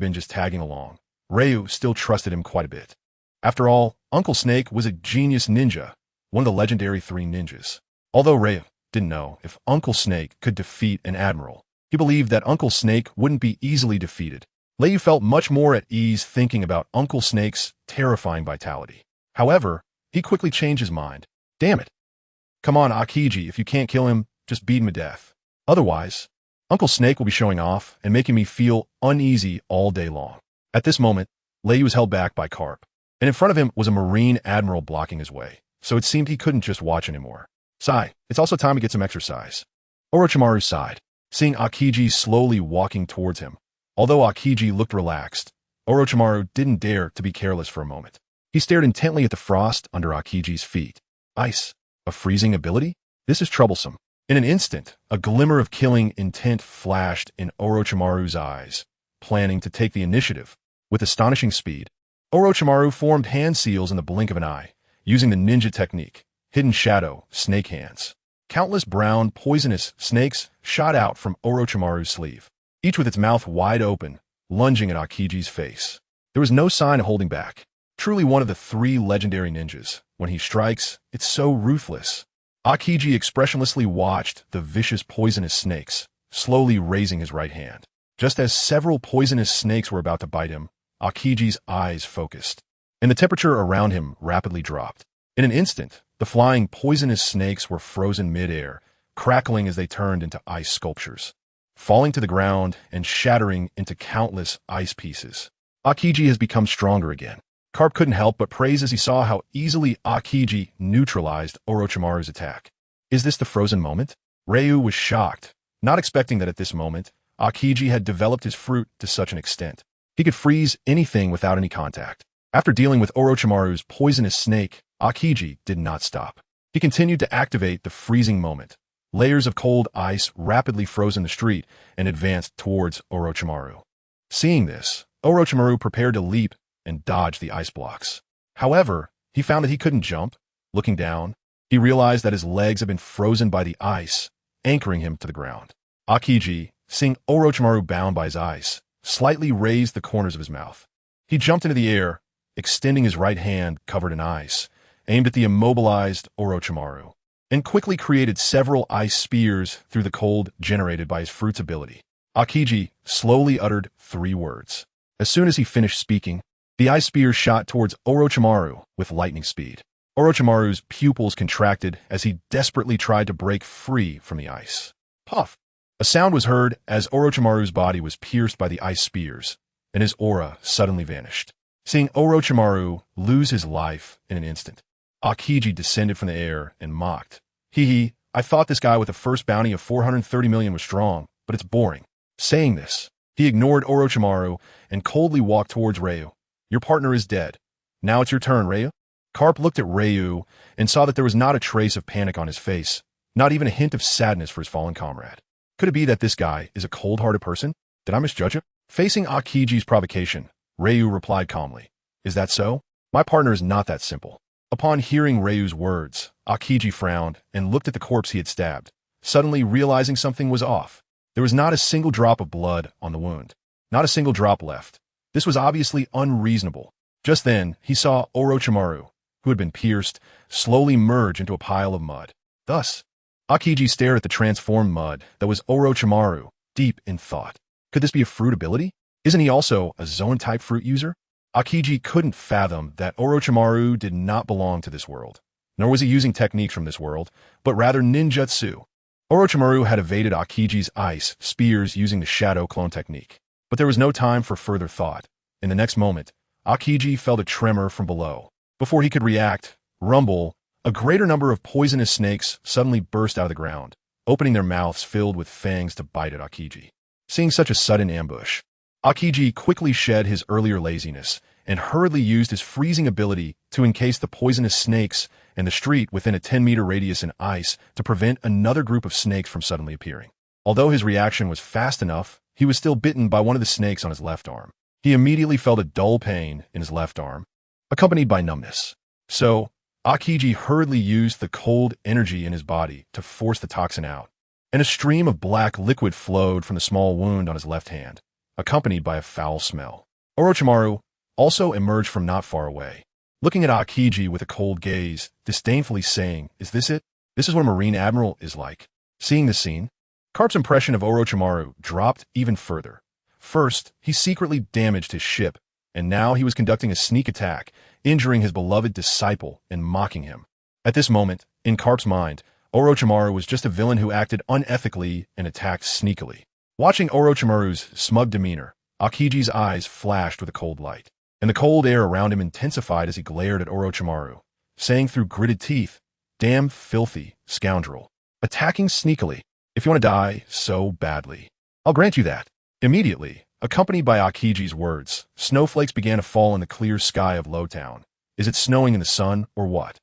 been just tagging along, Ryu still trusted him quite a bit. After all, Uncle Snake was a genius ninja, one of the legendary 3 ninjas. Although Ryu didn't know if Uncle Snake could defeat an admiral, he believed that Uncle Snake wouldn't be easily defeated. Ryu felt much more at ease thinking about Uncle Snake's terrifying vitality. However, he quickly changed his mind. Damn it. Come on, Aokiji, if you can't kill him, just beat him to death. Otherwise, Uncle Snake will be showing off and making me feel uneasy all day long. At this moment, Ryu was held back by Carp, and in front of him was a Marine Admiral blocking his way, so it seemed he couldn't just watch anymore. Sigh, it's also time to get some exercise. Orochimaru sighed, seeing Aokiji slowly walking towards him. Although Aokiji looked relaxed, Orochimaru didn't dare to be careless for a moment. He stared intently at the frost under Akiji's feet. Ice, a freezing ability? This is troublesome. In an instant, a glimmer of killing intent flashed in Orochimaru's eyes, planning to take the initiative. With astonishing speed, Orochimaru formed hand seals in the blink of an eye, using the ninja technique, hidden shadow, snake hands. Countless brown, poisonous snakes shot out from Orochimaru's sleeve, each with its mouth wide open, lunging at Akiji's face. There was no sign of holding back. Truly one of the 3 legendary ninjas. When he strikes, it's so ruthless. Aokiji expressionlessly watched the vicious poisonous snakes, slowly raising his right hand. Just as several poisonous snakes were about to bite him, Aokiji's eyes focused, and the temperature around him rapidly dropped. In an instant, the flying poisonous snakes were frozen mid-air, crackling as they turned into ice sculptures, falling to the ground and shattering into countless ice pieces. Aokiji has become stronger again. Carp couldn't help but praise as he saw how easily Aokiji neutralized Orochimaru's attack. Is this the frozen moment? Ryu was shocked, not expecting that at this moment, Aokiji had developed his fruit to such an extent. He could freeze anything without any contact. After dealing with Orochimaru's poisonous snake, Aokiji did not stop. He continued to activate the freezing moment. Layers of cold ice rapidly froze in the street and advanced towards Orochimaru. Seeing this, Orochimaru prepared to leap and dodge the ice blocks. However, he found that he couldn't jump. Looking down, he realized that his legs had been frozen by the ice, anchoring him to the ground. Aokiji, seeing Orochimaru bound by his ice, slightly raised the corners of his mouth. He jumped into the air, extending his right hand covered in ice, aimed at the immobilized Orochimaru, and quickly created several ice spears through the cold generated by his fruit's ability. Aokiji slowly uttered 3 words. As soon as he finished speaking, the ice spears shot towards Orochimaru with lightning speed. Orochimaru's pupils contracted as he desperately tried to break free from the ice. Puff! A sound was heard as Orochimaru's body was pierced by the ice spears, and his aura suddenly vanished. Seeing Orochimaru lose his life in an instant, Aokiji descended from the air and mocked. Hee, I thought this guy with a first bounty of 430 million was strong, but it's boring. Saying this, he ignored Orochimaru and coldly walked towards Ryu. Your partner is dead. Now it's your turn, Ryu. Carp looked at Ryu and saw that there was not a trace of panic on his face, not even a hint of sadness for his fallen comrade. Could it be that this guy is a cold-hearted person? Did I misjudge him? Facing Aokiji's provocation, Ryu replied calmly. Is that so? My partner is not that simple. Upon hearing Ryu's words, Aokiji frowned and looked at the corpse he had stabbed, suddenly realizing something was off. There was not a single drop of blood on the wound. Not a single drop left. This was obviously unreasonable. Just then, he saw Orochimaru, who had been pierced, slowly merge into a pile of mud. Thus, Aokiji stared at the transformed mud that was Orochimaru, deep in thought. Could this be a fruit ability? Isn't he also a zone-type fruit user? Aokiji couldn't fathom that Orochimaru did not belong to this world, nor was he using techniques from this world, but rather ninjutsu. Orochimaru had evaded Aokiji's ice spears using the shadow clone technique, but there was no time for further thought. In the next moment, Aokiji felt a tremor from below. Before he could react, rumble, a greater number of poisonous snakes suddenly burst out of the ground, opening their mouths filled with fangs to bite at Aokiji. Seeing such a sudden ambush, Aokiji quickly shed his earlier laziness and hurriedly used his freezing ability to encase the poisonous snakes and the street within a 10-meter radius in ice to prevent another group of snakes from suddenly appearing. Although his reaction was fast enough, he was still bitten by one of the snakes on his left arm. He immediately felt a dull pain in his left arm, accompanied by numbness. So, Aokiji hurriedly used the cold energy in his body to force the toxin out, and a stream of black liquid flowed from the small wound on his left hand, accompanied by a foul smell. Orochimaru also emerged from not far away, looking at Aokiji with a cold gaze, disdainfully saying, "Is this it? This is what a Marine Admiral is like." Seeing this scene, Carp's impression of Orochimaru dropped even further. First, he secretly damaged his ship, and now he was conducting a sneak attack, injuring his beloved disciple and mocking him. At this moment, in Carp's mind, Orochimaru was just a villain who acted unethically and attacked sneakily. Watching Orochimaru's smug demeanor, Aokiji's eyes flashed with a cold light, and the cold air around him intensified as he glared at Orochimaru, saying through gritted teeth, "Damn filthy scoundrel. Attacking sneakily. If you want to die so badly, I'll grant you that." Immediately, accompanied by Aokiji's words, snowflakes began to fall in the clear sky of Lowtown. Is it snowing in the sun, or what?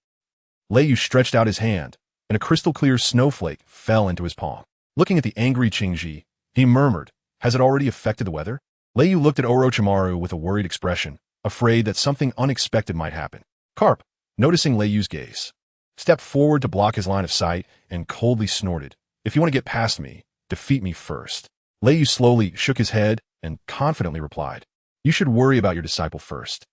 Leiyu stretched out his hand, and a crystal-clear snowflake fell into his palm. Looking at the angry Qingji, he murmured, "Has it already affected the weather?" Leiyu looked at Orochimaru with a worried expression, afraid that something unexpected might happen. Carp, noticing Leiyu's gaze, stepped forward to block his line of sight and coldly snorted, "If you want to get past me, defeat me first." Leiyu slowly shook his head and confidently replied, "You should worry about your disciple first."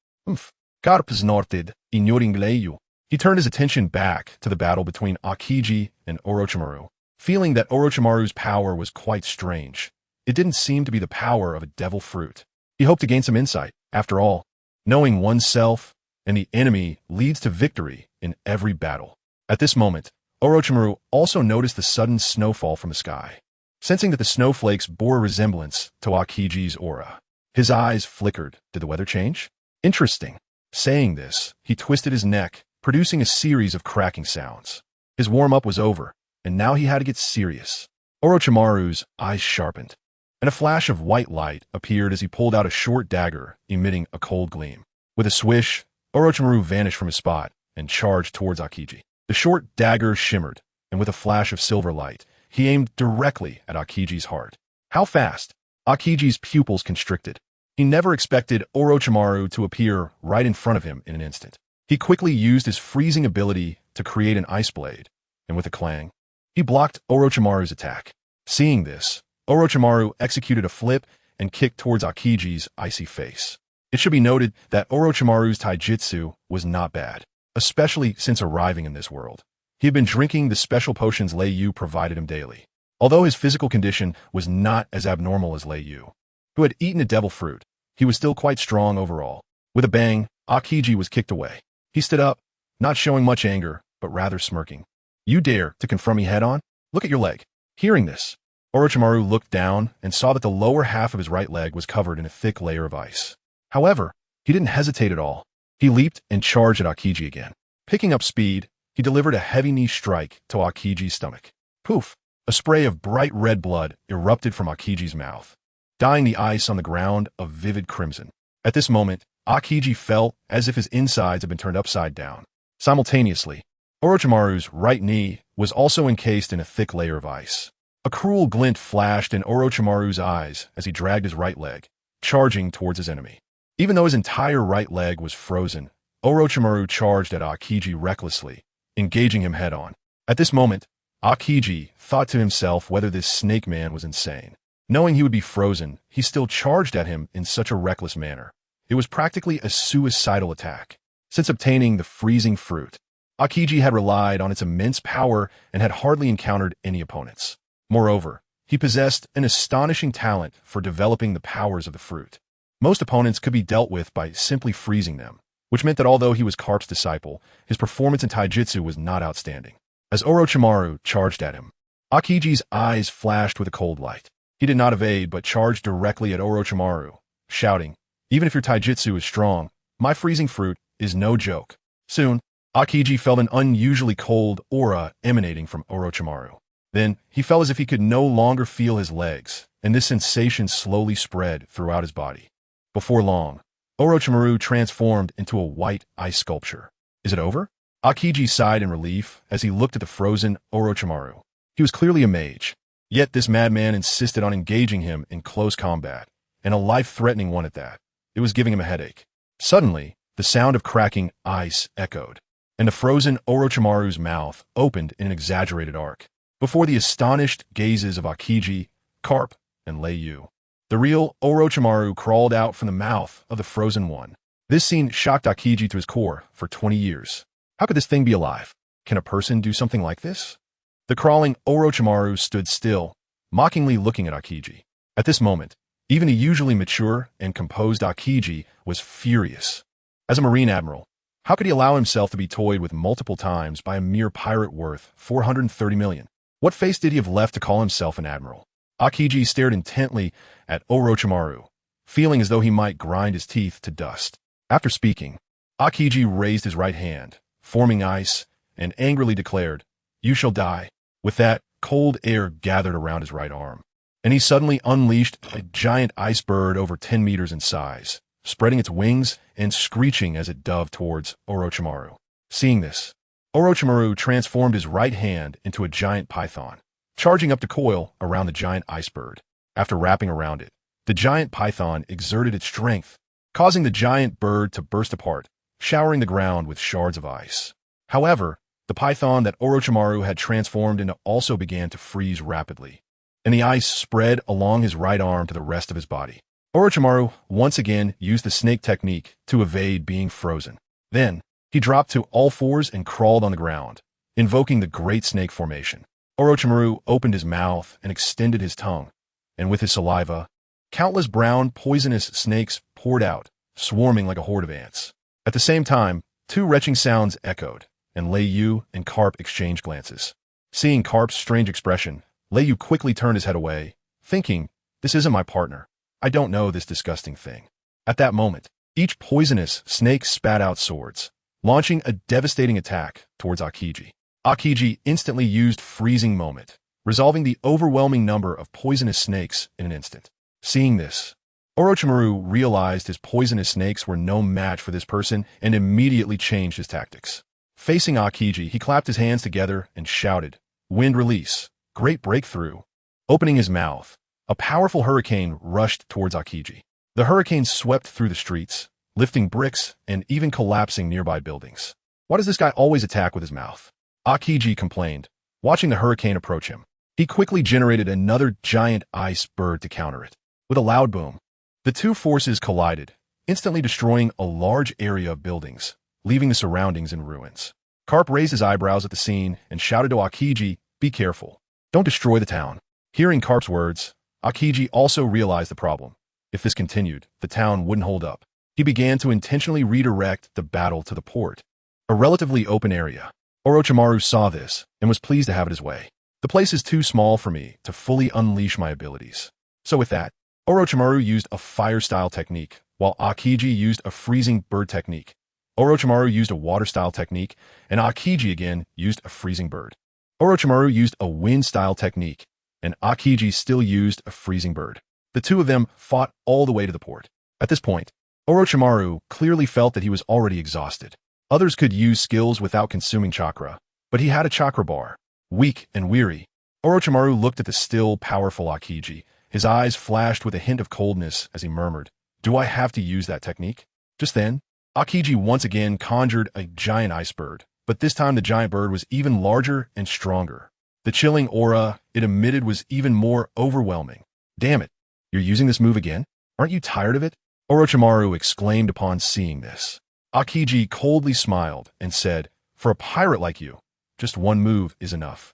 Carp snorted, ignoring Leiyu. He turned his attention back to the battle between Aokiji and Orochimaru, feeling that Orochimaru's power was quite strange. It didn't seem to be the power of a devil fruit. He hoped to gain some insight. After all, knowing oneself and the enemy leads to victory in every battle. At this moment, Orochimaru also noticed the sudden snowfall from the sky. Sensing that the snowflakes bore a resemblance to Aokiji's aura, his eyes flickered. Did the weather change? Interesting. Saying this, he twisted his neck, producing a series of cracking sounds. His warm-up was over, and now he had to get serious. Orochimaru's eyes sharpened, and a flash of white light appeared as he pulled out a short dagger, emitting a cold gleam. With a swish, Orochimaru vanished from his spot and charged towards Aokiji. The short dagger shimmered, and with a flash of silver light, he aimed directly at Aokiji's heart. How fast? Aokiji's pupils constricted. He never expected Orochimaru to appear right in front of him in an instant. He quickly used his freezing ability to create an ice blade, and with a clang, he blocked Orochimaru's attack. Seeing this, Orochimaru executed a flip and kicked towards Aokiji's icy face. It should be noted that Orochimaru's taijutsu was not bad, especially since arriving in this world. He had been drinking the special potions Leiyu provided him daily. Although his physical condition was not as abnormal as Leiyu, who had eaten a devil fruit, he was still quite strong overall. With a bang, Aokiji was kicked away. He stood up, not showing much anger, but rather smirking. "You dare to confront me head-on? Look at your leg." Hearing this, Orochimaru looked down and saw that the lower half of his right leg was covered in a thick layer of ice. However, he didn't hesitate at all. He leaped and charged at Aokiji again. Picking up speed, he delivered a heavy knee strike to Aokiji's stomach. Poof! A spray of bright red blood erupted from Aokiji's mouth, dyeing the ice on the ground a vivid crimson. At this moment, Aokiji felt as if his insides had been turned upside down. Simultaneously, Orochimaru's right knee was also encased in a thick layer of ice. A cruel glint flashed in Orochimaru's eyes as he dragged his right leg, charging towards his enemy. Even though his entire right leg was frozen, Orochimaru charged at Aokiji recklessly, engaging him head-on. At this moment, Aokiji thought to himself whether this snake man was insane. Knowing he would be frozen, he still charged at him in such a reckless manner. It was practically a suicidal attack. Since obtaining the freezing fruit, Aokiji had relied on its immense power and had hardly encountered any opponents. Moreover, he possessed an astonishing talent for developing the powers of the fruit. Most opponents could be dealt with by simply freezing them, which meant that although he was Carp's disciple, his performance in taijutsu was not outstanding. As Orochimaru charged at him, Aokiji's eyes flashed with a cold light. He did not evade but charged directly at Orochimaru, shouting, "Even if your taijutsu is strong, my freezing fruit is no joke." Soon, Aokiji felt an unusually cold aura emanating from Orochimaru. Then, he felt as if he could no longer feel his legs, and this sensation slowly spread throughout his body. Before long, Orochimaru transformed into a white ice sculpture. Is it over? Aokiji sighed in relief as he looked at the frozen Orochimaru. He was clearly a mage, yet this madman insisted on engaging him in close combat, and a life-threatening one at that. It was giving him a headache. Suddenly, the sound of cracking ice echoed, and the frozen Orochimaru's mouth opened in an exaggerated arc. Before the astonished gazes of Aokiji, Carp, and Lei Yu, the real Orochimaru crawled out from the mouth of the frozen one. This scene shocked Aokiji to his core for 20 years. How could this thing be alive? Can a person do something like this? The crawling Orochimaru stood still, mockingly looking at Aokiji. At this moment, even a usually mature and composed Aokiji was furious. As a Marine Admiral, how could he allow himself to be toyed with multiple times by a mere pirate worth 430 million? What face did he have left to call himself an admiral? Aokiji stared intently at Orochimaru, feeling as though he might grind his teeth to dust. After speaking, Aokiji raised his right hand, forming ice, and angrily declared, "You shall die." With that, cold air gathered around his right arm, and he suddenly unleashed a giant ice bird over 10 meters in size, spreading its wings and screeching as it dove towards Orochimaru. Seeing this, Orochimaru transformed his right hand into a giant python, charging up to coil around the giant ice bird. After wrapping around it, the giant python exerted its strength, causing the giant bird to burst apart, showering the ground with shards of ice. However, the python that Orochimaru had transformed into also began to freeze rapidly, and the ice spread along his right arm to the rest of his body. Orochimaru once again used the snake technique to evade being frozen. Then, he dropped to all fours and crawled on the ground, invoking the Great Snake Formation. Orochimaru opened his mouth and extended his tongue, and with his saliva, countless brown, poisonous snakes poured out, swarming like a horde of ants. At the same time, two retching sounds echoed, and Lei Yu and Carp exchanged glances. Seeing Carp's strange expression, Lei Yu quickly turned his head away, thinking, "This isn't my partner. I don't know this disgusting thing." At that moment, each poisonous snake spat out swords, launching a devastating attack towards Aokiji. Aokiji instantly used Freezing Moment, resolving the overwhelming number of poisonous snakes in an instant. Seeing this, Orochimaru realized his poisonous snakes were no match for this person and immediately changed his tactics. Facing Aokiji, he clapped his hands together and shouted, "Wind release! Great breakthrough!" Opening his mouth, a powerful hurricane rushed towards Aokiji. The hurricane swept through the streets, lifting bricks and even collapsing nearby buildings. "Why does this guy always attack with his mouth?" Aokiji complained, watching the hurricane approach him. He quickly generated another giant ice bird to counter it. With a loud boom, the two forces collided, instantly destroying a large area of buildings, leaving the surroundings in ruins. Carp raised his eyebrows at the scene and shouted to Aokiji, "Be careful. Don't destroy the town." Hearing Carp's words, Aokiji also realized the problem. If this continued, the town wouldn't hold up. He began to intentionally redirect the battle to the port, a relatively open area. Orochimaru saw this and was pleased to have it his way. "The place is too small for me to fully unleash my abilities." So with that, Orochimaru used a fire-style technique, while Aokiji used a freezing bird technique. Orochimaru used a water-style technique, and Aokiji again used a freezing bird. Orochimaru used a wind-style technique, and Aokiji still used a freezing bird. The two of them fought all the way to the port. At this point, Orochimaru clearly felt that he was already exhausted. Others could use skills without consuming chakra, but he had a chakra bar. Weak and weary, Orochimaru looked at the still powerful Aokiji. His eyes flashed with a hint of coldness as he murmured, "Do I have to use that technique?" Just then, Aokiji once again conjured a giant ice bird, but this time the giant bird was even larger and stronger. The chilling aura it emitted was even more overwhelming. "Damn it, you're using this move again? Aren't you tired of it?" Orochimaru exclaimed upon seeing this. Aokiji coldly smiled and said, "For a pirate like you, just one move is enough."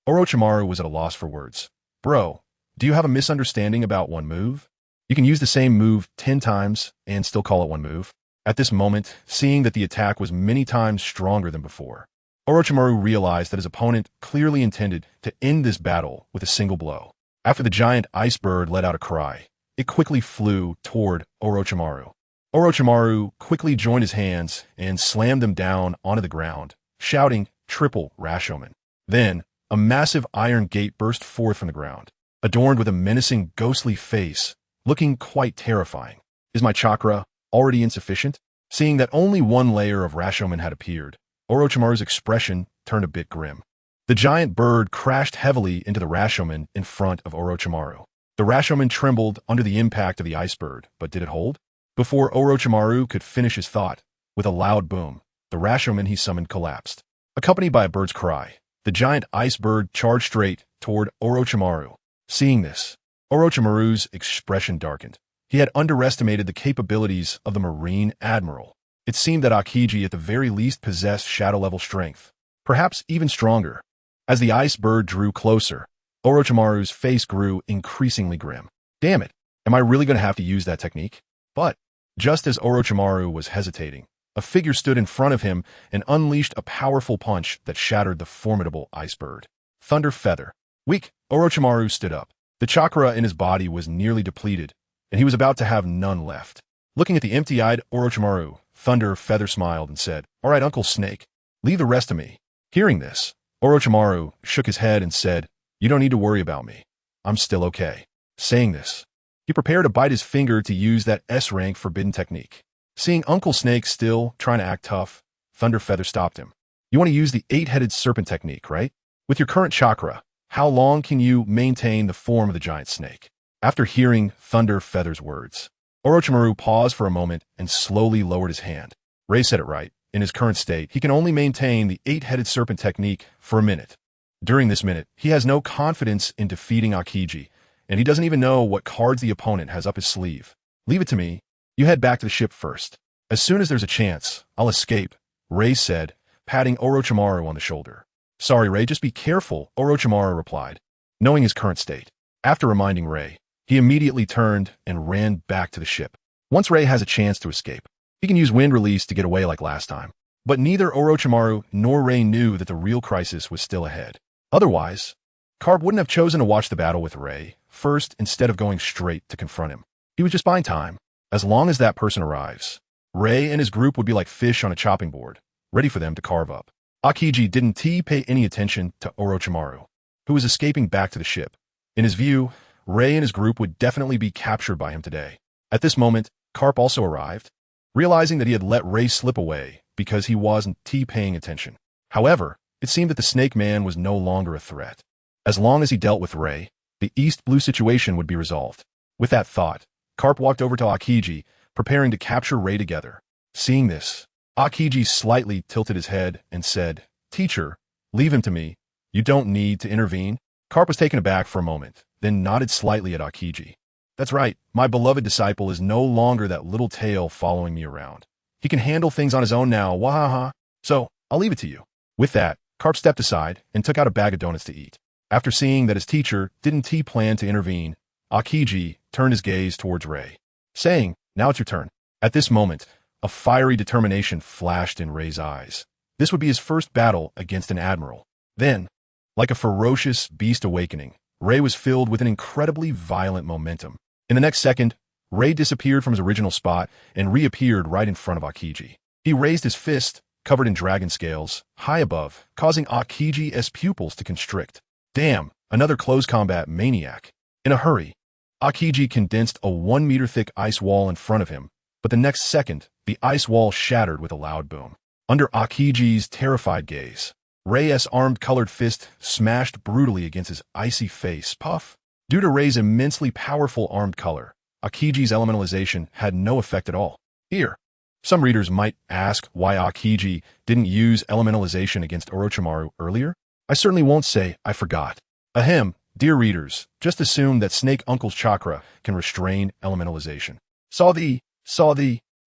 Orochimaru was at a loss for words. "Bro, do you have a misunderstanding about one move? You can use the same move 10 times and still call it one move." At this moment, seeing that the attack was many times stronger than before, Orochimaru realized that his opponent clearly intended to end this battle with a single blow. After the giant ice bird let out a cry, it quickly flew toward Orochimaru. Orochimaru quickly joined his hands and slammed them down onto the ground, shouting, "Triple Rashomon." Then, a massive iron gate burst forth from the ground, adorned with a menacing ghostly face, looking quite terrifying. "Is my chakra already insufficient? Seeing that only one layer of Rashomon had appeared, Orochimaru's expression turned a bit grim. The giant bird crashed heavily into the Rashomon in front of Orochimaru. The Rashomon trembled under the impact of the ice bird, but did it hold? Before Orochimaru could finish his thought, with a loud boom, the Rashomon he summoned collapsed. Accompanied by a bird's cry, the giant ice bird charged straight toward Orochimaru. Seeing this, Orochimaru's expression darkened. He had underestimated the capabilities of the Marine Admiral. It seemed that Aokiji at the very least possessed shadow-level strength, perhaps even stronger. As the ice bird drew closer, Orochimaru's face grew increasingly grim. Damn it, am I really going to have to use that technique? But, just as Orochimaru was hesitating, a figure stood in front of him and unleashed a powerful punch that shattered the formidable ice bird. Thunder Feather. Weak, Orochimaru stood up. The chakra in his body was nearly depleted, and he was about to have none left. Looking at the empty-eyed Orochimaru, Thunder Feather smiled and said, "All right, Uncle Snake, leave the rest to me." Hearing this, Orochimaru shook his head and said, "You don't need to worry about me. I'm still okay." Saying this, he prepared to bite his finger to use that S-rank forbidden technique. Seeing Uncle Snake still trying to act tough, Thunder Feather stopped him. "You want to use the eight-headed serpent technique, right? With your current chakra, how long can you maintain the form of the giant snake?" After hearing Thunder Feather's words, Orochimaru paused for a moment and slowly lowered his hand. Ray said it right. In his current state, he can only maintain the eight-headed serpent technique for a minute. During this minute, he has no confidence in defeating Aokiji, and he doesn't even know what cards the opponent has up his sleeve. "Leave it to me. You head back to the ship first. As soon as there's a chance, I'll escape," Ray said, patting Orochimaru on the shoulder. "Sorry, Ray, just be careful," Orochimaru replied, knowing his current state. After reminding Ray, he immediately turned and ran back to the ship. Once Ray has a chance to escape, he can use wind release to get away like last time. But neither Orochimaru nor Ray knew that the real crisis was still ahead. Otherwise, Carp wouldn't have chosen to watch the battle with Ray first instead of going straight to confront him. He was just buying time. As long as that person arrives, Ray and his group would be like fish on a chopping board, ready for them to carve up. Aokiji didn't pay any attention to Orochimaru, who was escaping back to the ship. In his view, Ray and his group would definitely be captured by him today. At this moment, Carp also arrived, realizing that he had let Ray slip away because he wasn't paying attention. However, it seemed that the Snake Man was no longer a threat. As long as he dealt with Ray, the East-Blue situation would be resolved. With that thought, Carp walked over to Aokiji, preparing to capture Ray together. Seeing this, Aokiji slightly tilted his head and said, "Teacher, leave him to me. You don't need to intervene." Carp was taken aback for a moment, then nodded slightly at Aokiji. "That's right, my beloved disciple is no longer that little tail following me around. He can handle things on his own now, wahaha. So, I'll leave it to you." With that, Carp stepped aside and took out a bag of donuts to eat. After seeing that his teacher didn't plan to intervene, Aokiji turned his gaze towards Ray, saying, "Now it's your turn." At this moment, a fiery determination flashed in Ray's eyes. This would be his first battle against an admiral. Then, like a ferocious beast awakening, Ray was filled with an incredibly violent momentum. In the next second, Ray disappeared from his original spot and reappeared right in front of Aokiji. He raised his fist, covered in dragon scales, high above, causing Aokiji's pupils to constrict. Damn, another close combat maniac. In a hurry, Aokiji condensed a 1-meter-thick ice wall in front of him, but the next second, the ice wall shattered with a loud boom. Under Aokiji's terrified gaze, Ray's armed-colored fist smashed brutally against his icy face. Puff! Due to Ray's immensely powerful armed color, Aokiji's elementalization had no effect at all. Here, some readers might ask why Aokiji didn't use elementalization against Orochimaru earlier. I certainly won't say I forgot. Ahem, dear readers, just assume that Snake Uncle's chakra can restrain elementalization.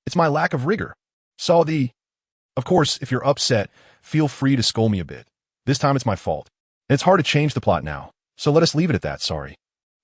It's my lack of rigor. Of course, if you're upset, feel free to scold me a bit. This time it's my fault. And it's hard to change the plot now, so let us leave it at that, sorry.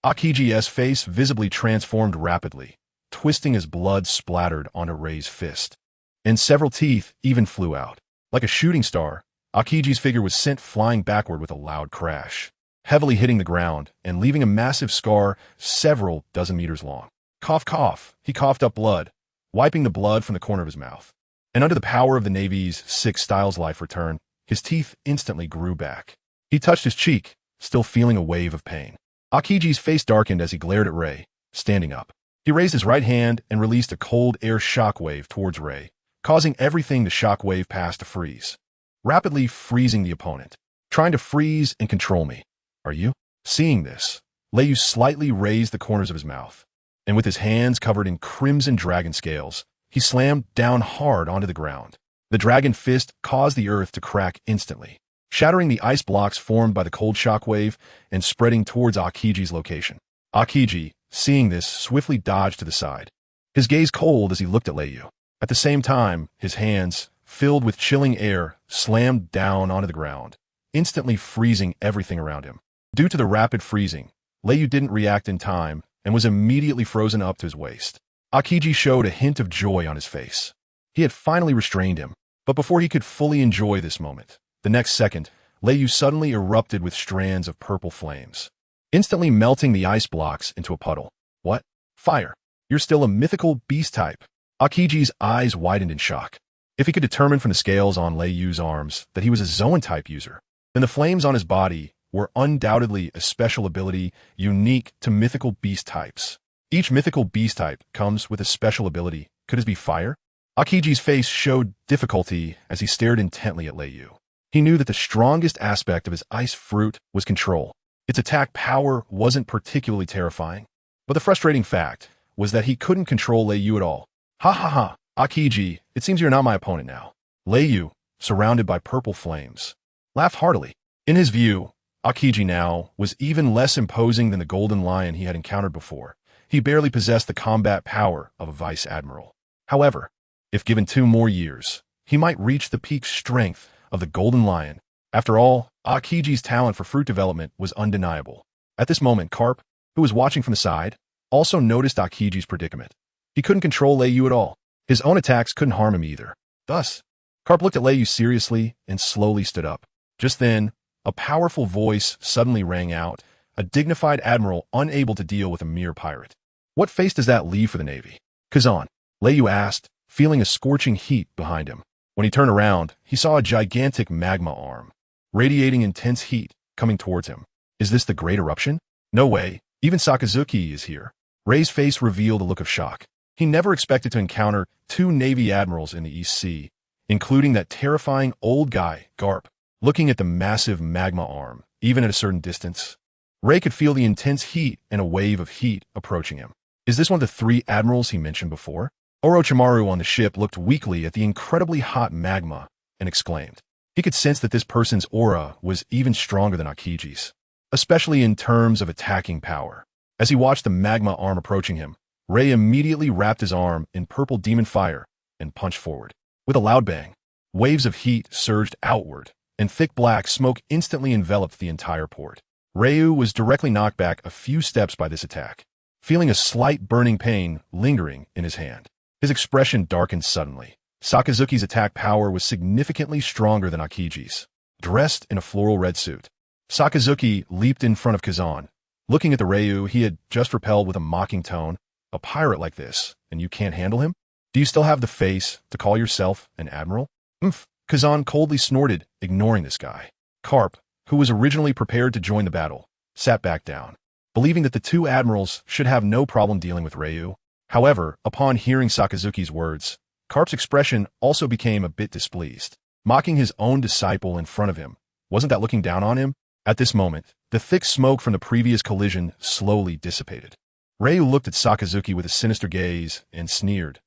Aokiji's face visibly transformed rapidly, twisting as blood splattered onto Ray's fist. And several teeth even flew out. Like a shooting star, Aokiji's figure was sent flying backward with a loud crash, heavily hitting the ground and leaving a massive scar several dozen meters long. Cough, cough, he coughed up blood, wiping the blood from the corner of his mouth. And under the power of the Navy's 6 Styles life return, his teeth instantly grew back. He touched his cheek, still feeling a wave of pain. Aokiji's face darkened as he glared at Ray, standing up. He raised his right hand and released a cold air shockwave towards Ray, causing everything the shockwave passed to freeze, rapidly freezing the opponent. Trying to freeze and control me, are you? Seeing this, Leiyu slightly raised the corners of his mouth, and with his hands covered in crimson dragon scales, he slammed down hard onto the ground. The dragon fist caused the earth to crack instantly, shattering the ice blocks formed by the cold shockwave and spreading towards Akiji's location. Akiji, seeing this, swiftly dodged to the side, his gaze cold as he looked at Leiyu. At the same time, his hands, filled with chilling air, slammed down onto the ground, instantly freezing everything around him. Due to the rapid freezing, Leiyu didn't react in time and was immediately frozen up to his waist. Akiji showed a hint of joy on his face. He had finally restrained him, but before he could fully enjoy this moment, the next second, Leiyu suddenly erupted with strands of purple flames, instantly melting the ice blocks into a puddle. What? Fire? You're still a mythical beast type? Akiji's eyes widened in shock. If he could determine from the scales on Leiyu's arms that he was a Zoan type user, then the flames on his body were undoubtedly a special ability unique to mythical beast types. Each mythical beast type comes with a special ability. Could it be fire? Akiji's face showed difficulty as he stared intently at Leiyu. He knew that the strongest aspect of his ice fruit was control. Its attack power wasn't particularly terrifying, but the frustrating fact was that he couldn't control Leiyu at all. Ha ha ha, Akiji, it seems you're not my opponent now. Leiyu, surrounded by purple flames, laughed heartily. In his view, Akiji now was even less imposing than the golden lion he had encountered before. He barely possessed the combat power of a vice admiral. However, if given 2 more years, he might reach the peak strength of the golden lion. After all, Akiji's talent for fruit development was undeniable. At this moment, Carp, who was watching from the side, also noticed Akiji's predicament. He couldn't control Leiyu at all. His own attacks couldn't harm him either. Thus, Carp looked at Leiyu seriously and slowly stood up. Just then, a powerful voice suddenly rang out, a dignified admiral unable to deal with a mere pirate. What face does that leave for the Navy? Kazan, Leiyu asked, feeling a scorching heat behind him. When he turned around, he saw a gigantic magma arm, radiating intense heat, coming towards him. Is this the Great Eruption? No way, even Sakazuki is here. Rei's face revealed a look of shock. He never expected to encounter 2 Navy admirals in the East Sea, including that terrifying old guy, Garp. Looking at the massive magma arm, even at a certain distance, Rei could feel the intense heat and a wave of heat approaching him. Is this one of the 3 admirals he mentioned before? Orochimaru on the ship looked weakly at the incredibly hot magma and exclaimed. He could sense that this person's aura was even stronger than Akiji's, especially in terms of attacking power. As he watched the magma arm approaching him, Rei immediately wrapped his arm in purple demon fire and punched forward. With a loud bang, waves of heat surged outward, and thick black smoke instantly enveloped the entire port. Ryu was directly knocked back a few steps by this attack, feeling a slight burning pain lingering in his hand. His expression darkened suddenly. Sakazuki's attack power was significantly stronger than Akiji's. Dressed in a floral red suit, Sakazuki leaped in front of Kazan, looking at the Ryu he had just repelled with a mocking tone. A pirate like this, and you can't handle him? Do you still have the face to call yourself an admiral? Umph. Kazan coldly snorted, ignoring this guy. Carp, who was originally prepared to join the battle, sat back down, believing that the 2 admirals should have no problem dealing with Ryu. However, upon hearing Sakazuki's words, Carp's expression also became a bit displeased. Mocking his own disciple in front of him, wasn't that looking down on him? At this moment, the thick smoke from the previous collision slowly dissipated. Ryu looked at Sakazuki with a sinister gaze and sneered.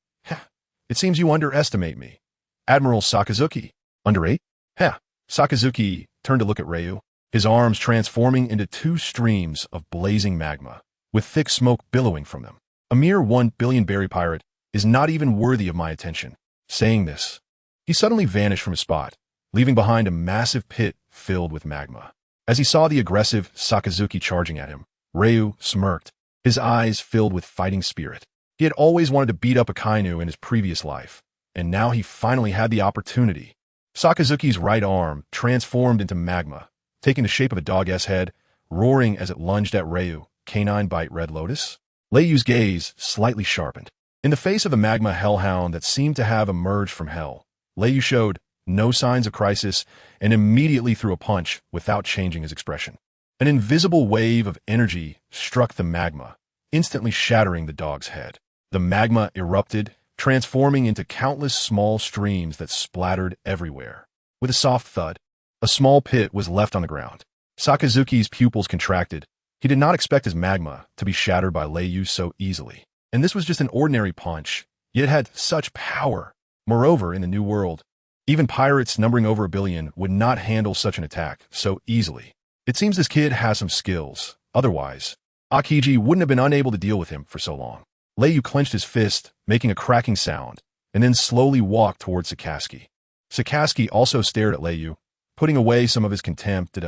It seems you underestimate me. Admiral Sakazuki. Under 8? Sakazuki turned to look at Ryu, his arms transforming into 2 streams of blazing magma, with thick smoke billowing from them. A mere 1 billion berry pirate is not even worthy of my attention. Saying this, he suddenly vanished from his spot, leaving behind a massive pit filled with magma. As he saw the aggressive Sakazuki charging at him, Ryu smirked, his eyes filled with fighting spirit. He had always wanted to beat up a Kainu in his previous life, and now he finally had the opportunity. Sakazuki's right arm transformed into magma, taking the shape of a dog-s head, roaring as it lunged at Ryu. Canine bite Red Lotus? Leiyu's gaze slightly sharpened. In the face of the magma hellhound that seemed to have emerged from hell, Leiyu showed no signs of crisis and immediately threw a punch without changing his expression. An invisible wave of energy struck the magma, instantly shattering the dog's head. The magma erupted, transforming into countless small streams that splattered everywhere. With a soft thud, a small pit was left on the ground. Sakazuki's pupils contracted. He did not expect his magma to be shattered by Leiyu so easily. And this was just an ordinary punch, yet it had such power. Moreover, in the New World, even pirates numbering over 1 billion would not handle such an attack so easily. It seems this kid has some skills. Otherwise, Akiji wouldn't have been unable to deal with him for so long. Leiyu clenched his fist, making a cracking sound, and then slowly walked towards Sakazuki. Sakazuki also stared at Leiyu, putting away some of his contempt.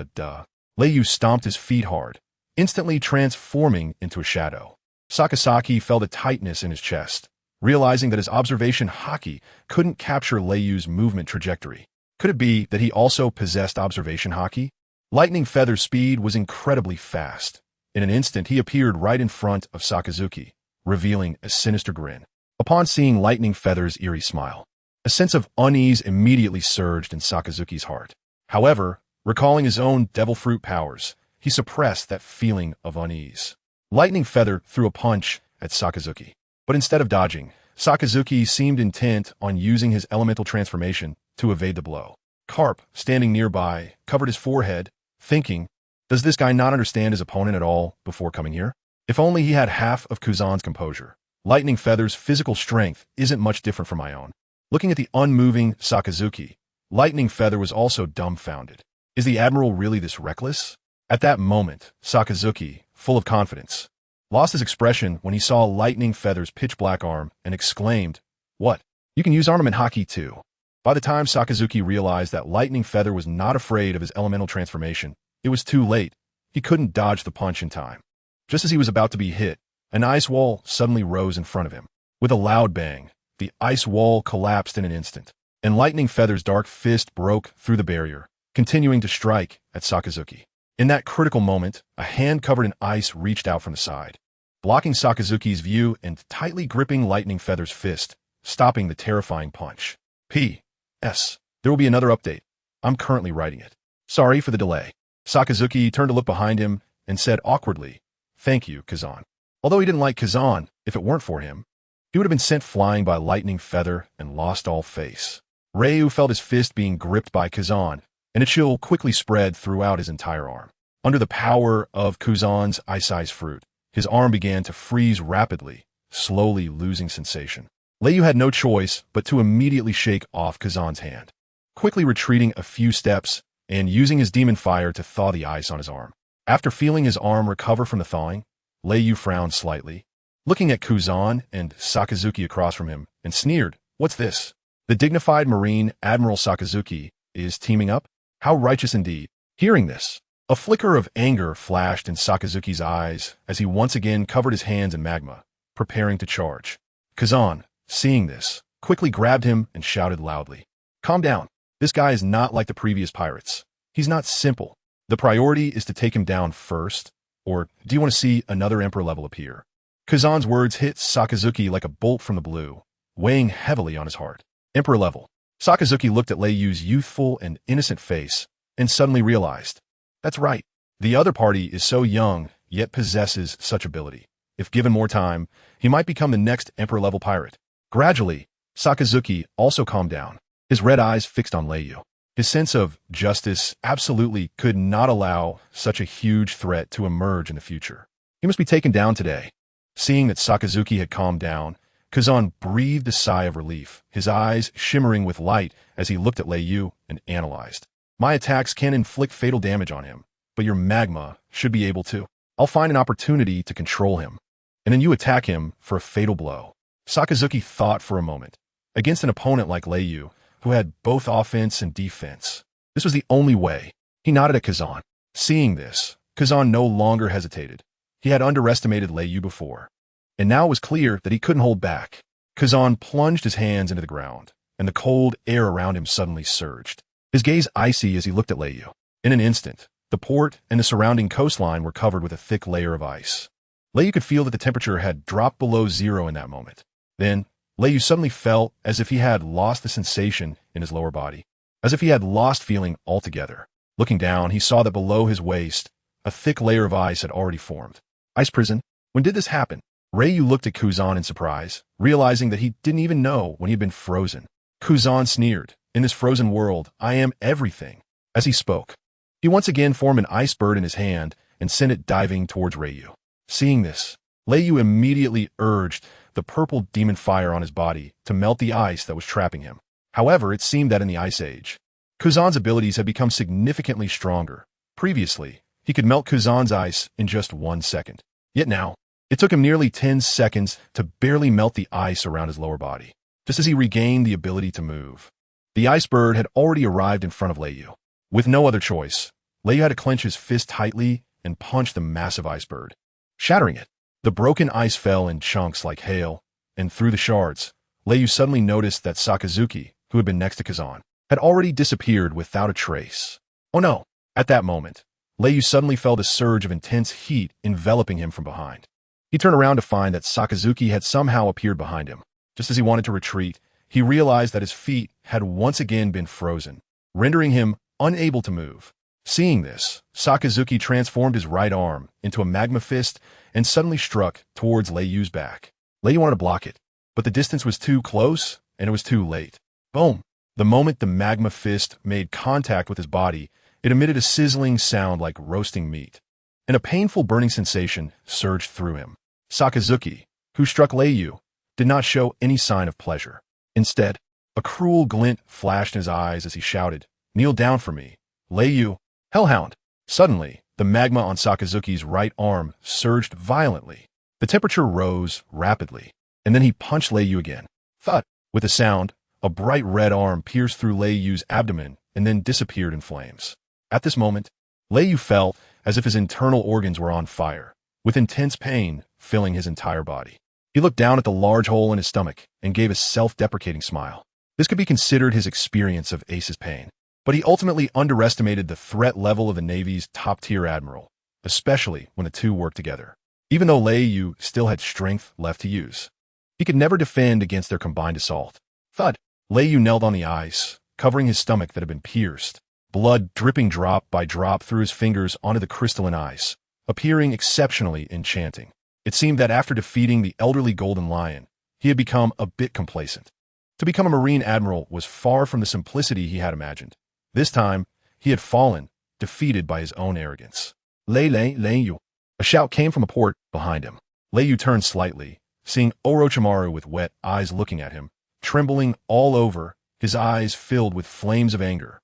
Leiyu stomped his feet hard, instantly transforming into a shadow. Sakazaki felt a tightness in his chest, realizing that his observation haki couldn't capture Leiyu's movement trajectory. Could it be that he also possessed observation haki? Lightning Feather's speed was incredibly fast. In an instant, he appeared right in front of Sakazuki, revealing a sinister grin. Upon seeing Lightning Feather's eerie smile, a sense of unease immediately surged in Sakazuki's heart. However, recalling his own devil fruit powers, he suppressed that feeling of unease. Lightning Feather threw a punch at Sakazuki. But instead of dodging, Sakazuki seemed intent on using his elemental transformation to evade the blow. Carp, standing nearby, covered his forehead, thinking, does this guy not understand his opponent at all before coming here? If only he had half of Kuzan's composure. Lightning Feather's physical strength isn't much different from my own. Looking at the unmoving Sakazuki, Lightning Feather was also dumbfounded. Is the Admiral really this reckless? At that moment, Sakazuki, full of confidence, lost his expression when he saw Lightning Feather's pitch-black arm and exclaimed, "What? You can use armament haki too." By the time Sakazuki realized that Lightning Feather was not afraid of his elemental transformation, it was too late. He couldn't dodge the punch in time. Just as he was about to be hit, an ice wall suddenly rose in front of him. With a loud bang, the ice wall collapsed in an instant, and Lightning Feather's dark fist broke through the barrier, continuing to strike at Sakazuki. In that critical moment, a hand covered in ice reached out from the side, blocking Sakazuki's view and tightly gripping Lightning Feather's fist, stopping the terrifying punch. P.S. There will be another update. I'm currently writing it. Sorry for the delay. Sakazuki turned to look behind him and said awkwardly, "Thank you, Kazan." Although he didn't like Kazan, if it weren't for him, he would have been sent flying by Lightning Feather and lost all face. Ryu felt his fist being gripped by Kazan, and a chill quickly spread throughout his entire arm. Under the power of Kuzan's ice fruit, his arm began to freeze rapidly, slowly losing sensation. Leiyu had no choice but to immediately shake off Kazan's hand, quickly retreating a few steps and using his demon fire to thaw the ice on his arm. After feeling his arm recover from the thawing, Leiyu frowned slightly, looking at Kuzan and Sakazuki across from him, and sneered, "What's this? The dignified Marine Admiral Sakazuki is teaming up? How righteous indeed." Hearing this, a flicker of anger flashed in Sakazuki's eyes as he once again covered his hands in magma, preparing to charge. Kazan, seeing this, quickly grabbed him and shouted loudly, "Calm down. This guy is not like the previous pirates. He's not simple. The priority is to take him down first, or do you want to see another Emperor level appear?" Kazan's words hit Sakazuki like a bolt from the blue, weighing heavily on his heart. Emperor level. Sakazuki looked at Leiyu's youthful and innocent face and suddenly realized, that's right. The other party is so young, yet possesses such ability. If given more time, he might become the next Emperor-level pirate. Gradually, Sakazuki also calmed down, his red eyes fixed on Leiyu. His sense of justice absolutely could not allow such a huge threat to emerge in the future. He must be taken down today. Seeing that Sakazuki had calmed down, Kazan breathed a sigh of relief, his eyes shimmering with light as he looked at Leiyu and analyzed. My attacks can inflict fatal damage on him, but your magma should be able to. I'll find an opportunity to control him, and then you attack him for a fatal blow. Sakazuki thought for a moment. Against an opponent like Leiyu, who had both offense and defense, this was the only way. He nodded at Kazan. Seeing this, Kazan no longer hesitated. He had underestimated Leiyu before, and now it was clear that he couldn't hold back. Kazan plunged his hands into the ground, and the cold air around him suddenly surged, his gaze icy as he looked at Leiyu. In an instant, the port and the surrounding coastline were covered with a thick layer of ice. Leiyu could feel that the temperature had dropped below zero in that moment. Then, Leiyu suddenly felt as if he had lost the sensation in his lower body, as if he had lost feeling altogether. Looking down, he saw that below his waist, a thick layer of ice had already formed. Ice prison. When did this happen? Ryu looked at Kuzan in surprise, realizing that he didn't even know when he had been frozen. Kuzan sneered, "In this frozen world, I am everything." As he spoke, he once again formed an ice bird in his hand and sent it diving towards Ryu. Seeing this, Ryu immediately urged the purple demon fire on his body to melt the ice that was trapping him. However, it seemed that in the Ice Age, Kuzan's abilities had become significantly stronger. Previously, he could melt Kuzan's ice in just 1 second. Yet now, it took him nearly 10 seconds to barely melt the ice around his lower body, just as he regained the ability to move. The ice bird had already arrived in front of Ryu. With no other choice, Ryu had to clench his fist tightly and punch the massive ice bird, shattering it. The broken ice fell in chunks like hail, and through the shards, Ryu suddenly noticed that Sakazuki, who had been next to Kazan, had already disappeared without a trace. Oh no! At that moment, Ryu suddenly felt a surge of intense heat enveloping him from behind. He turned around to find that Sakazuki had somehow appeared behind him. Just as he wanted to retreat, he realized that his feet had once again been frozen, rendering him unable to move. Seeing this, Sakazuki transformed his right arm into a magma fist and suddenly struck towards Ryu's back. Ryu wanted to block it, but the distance was too close and it was too late. Boom! The moment the magma fist made contact with his body, it emitted a sizzling sound like roasting meat, and a painful burning sensation surged through him. Sakazuki, who struck Ryu, did not show any sign of pleasure. Instead, a cruel glint flashed in his eyes as he shouted, "Kneel down for me, Ryu, Hellhound!" Suddenly, the magma on Sakazuki's right arm surged violently. The temperature rose rapidly, and then he punched Ryu again. Thud! With a sound, a bright red arm pierced through Ryu's abdomen and then disappeared in flames. At this moment, Ryu felt as if his internal organs were on fire, with intense pain filling his entire body. He looked down at the large hole in his stomach and gave a self-deprecating smile. This could be considered his experience of Ace's pain, but he ultimately underestimated the threat level of the Navy's top-tier admiral, especially when the two worked together. Even though Ryu still had strength left to use, he could never defend against their combined assault. Thud! Ryu knelt on the ice, covering his stomach that had been pierced, blood dripping drop by drop through his fingers onto the crystalline ice, appearing exceptionally enchanting. It seemed that after defeating the elderly Golden Lion, he had become a bit complacent. To become a Marine Admiral was far from the simplicity he had imagined. This time, he had fallen, defeated by his own arrogance. Ryu. A shout came from a port behind him. Ryu turned slightly, seeing Orochimaru with wet eyes looking at him, trembling all over, his eyes filled with flames of anger.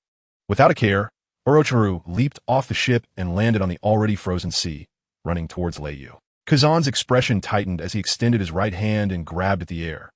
Without a care, Orochimaru leaped off the ship and landed on the already frozen sea, running towards Ryu. Kazan's expression tightened as he extended his right hand and grabbed at the air.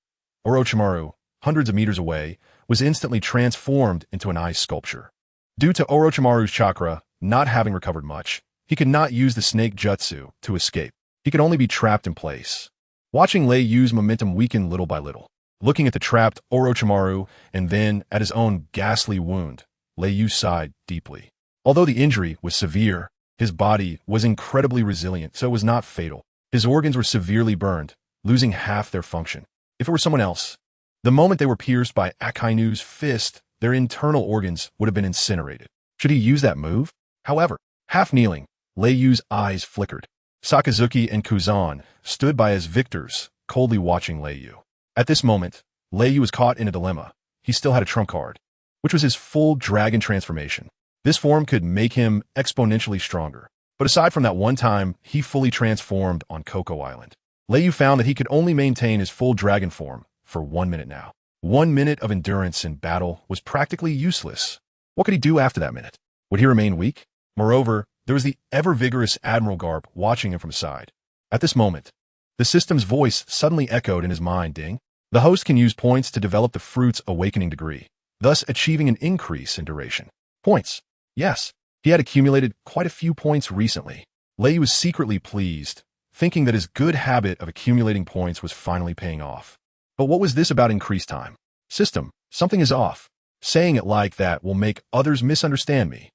Orochimaru, hundreds of meters away, was instantly transformed into an ice sculpture. Due to Orochimaru's chakra not having recovered much, he could not use the snake jutsu to escape. He could only be trapped in place. Watching Ryu's momentum weaken little by little, looking at the trapped Orochimaru and then at his own ghastly wound, Ryu sighed deeply. Although the injury was severe, his body was incredibly resilient, so it was not fatal. His organs were severely burned, losing half their function. If it were someone else, the moment they were pierced by Akainu's fist, their internal organs would have been incinerated. Should he use that move? However, half kneeling, Ryu's eyes flickered. Sakazuki and Kuzan stood by as victors, coldly watching Ryu. At this moment, Ryu was caught in a dilemma. He still had a trump card, which was his full dragon transformation. This form could make him exponentially stronger. But aside from that one time, he fully transformed on Coco Island. Ryu found that he could only maintain his full dragon form for 1 minute now. 1 minute of endurance in battle was practically useless. What could he do after that minute? Would he remain weak? Moreover, there was the ever-vigorous Admiral Garp watching him from side. At this moment, the system's voice suddenly echoed in his mind, ding. The host can use points to develop the fruit's awakening degree, thus achieving an increase in duration. Points. Yes, he had accumulated quite a few points recently. Ryu was secretly pleased, thinking that his good habit of accumulating points was finally paying off. But what was this about increased time? System, something is off. Saying it like that will make others misunderstand me.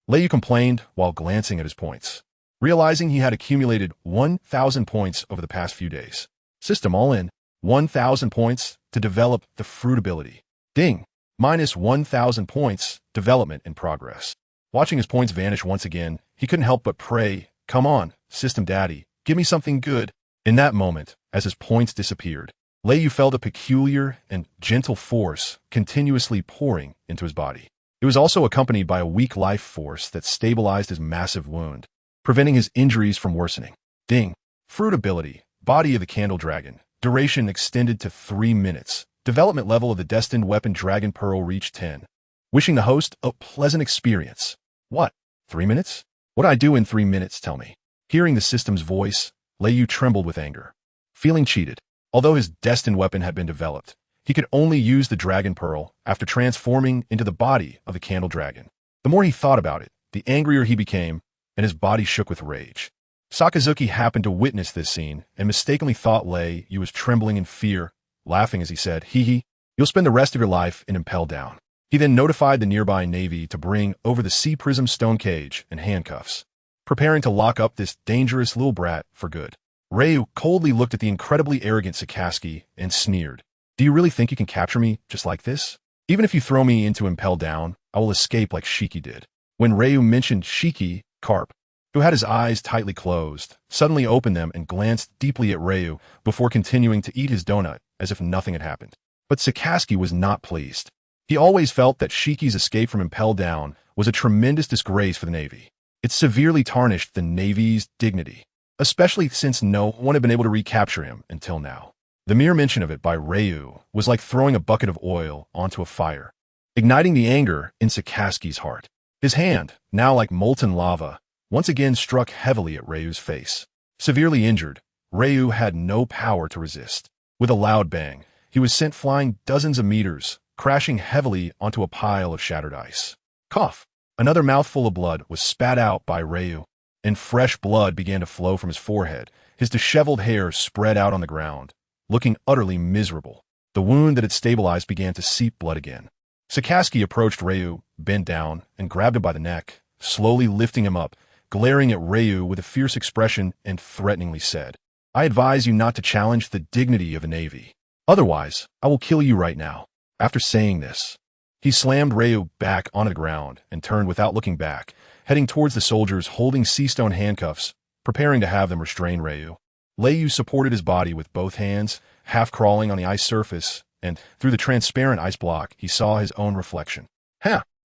Ryu complained while glancing at his points, realizing he had accumulated 1,000 points over the past few days. System all in, 1,000 points to develop the fruit ability. Ding! Minus 1,000 points, development in progress. Watching his points vanish once again, he couldn't help but pray, "Come on, System Daddy, give me something good." In that moment, as his points disappeared, Lei Yu felt a peculiar and gentle force continuously pouring into his body. It was also accompanied by a weak life force that stabilized his massive wound, preventing his injuries from worsening. Ding. Fruit ability, body of the candle dragon, duration extended to 3 minutes. Development level of the destined weapon Dragon Pearl reached 10. Wishing the host a pleasant experience. What? 3 minutes? What do I do in 3 minutes, tell me? Hearing the system's voice, Lei Yu trembled with anger. Feeling cheated. Although his destined weapon had been developed, he could only use the Dragon Pearl after transforming into the body of the candle dragon. The more he thought about it, the angrier he became, and his body shook with rage. Sakazuki happened to witness this scene and mistakenly thought Lei Yu was trembling in fear, laughing as he said, "Hee hee, you'll spend the rest of your life in Impel Down." He then notified the nearby navy to bring over the Sea Prism stone cage and handcuffs, preparing to lock up this dangerous little brat for good. Ryu coldly looked at the incredibly arrogant Sakazuki and sneered. "Do you really think you can capture me just like this? Even if you throw me into Impel Down, I will escape like Shiki did." When Ryu mentioned Shiki, Carp, who had his eyes tightly closed, suddenly opened them and glanced deeply at Ryu before continuing to eat his donut as if nothing had happened. But Sakazuki was not pleased. He always felt that Shiki's escape from Impel Down was a tremendous disgrace for the Navy. It severely tarnished the Navy's dignity, especially since no one had been able to recapture him until now. The mere mention of it by Ryu was like throwing a bucket of oil onto a fire, igniting the anger in Sakazuki's heart. His hand, now like molten lava, once again struck heavily at Ryu's face. Severely injured, Ryu had no power to resist. With a loud bang, he was sent flying dozens of meters, crashing heavily onto a pile of shattered ice. Cough! Another mouthful of blood was spat out by Ryu, and fresh blood began to flow from his forehead. His disheveled hair spread out on the ground, looking utterly miserable. The wound that had stabilized began to seep blood again. Sakazuki approached Ryu, bent down, and grabbed him by the neck, slowly lifting him up, glaring at Ryu with a fierce expression and threateningly said, "I advise you not to challenge the dignity of a navy. Otherwise, I will kill you right now." After saying this, he slammed Ryu back onto the ground and turned without looking back, heading towards the soldiers holding sea stone handcuffs, preparing to have them restrain Ryu. Lei Yu supported his body with both hands, half crawling on the ice surface, and through the transparent ice block, he saw his own reflection.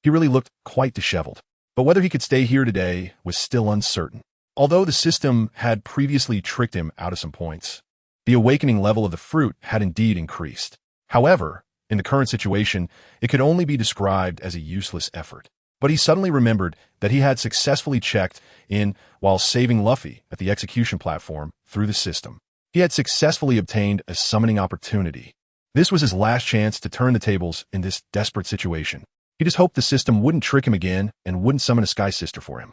He really looked quite disheveled. But whether he could stay here today was still uncertain. Although the system had previously tricked him out of some points, the awakening level of the fruit had indeed increased. However, in the current situation, it could only be described as a useless effort. But he suddenly remembered that he had successfully checked in while saving Luffy at the execution platform through the system. He had successfully obtained a summoning opportunity. This was his last chance to turn the tables in this desperate situation. He just hoped the system wouldn't trick him again and wouldn't summon a Sky Sister for him.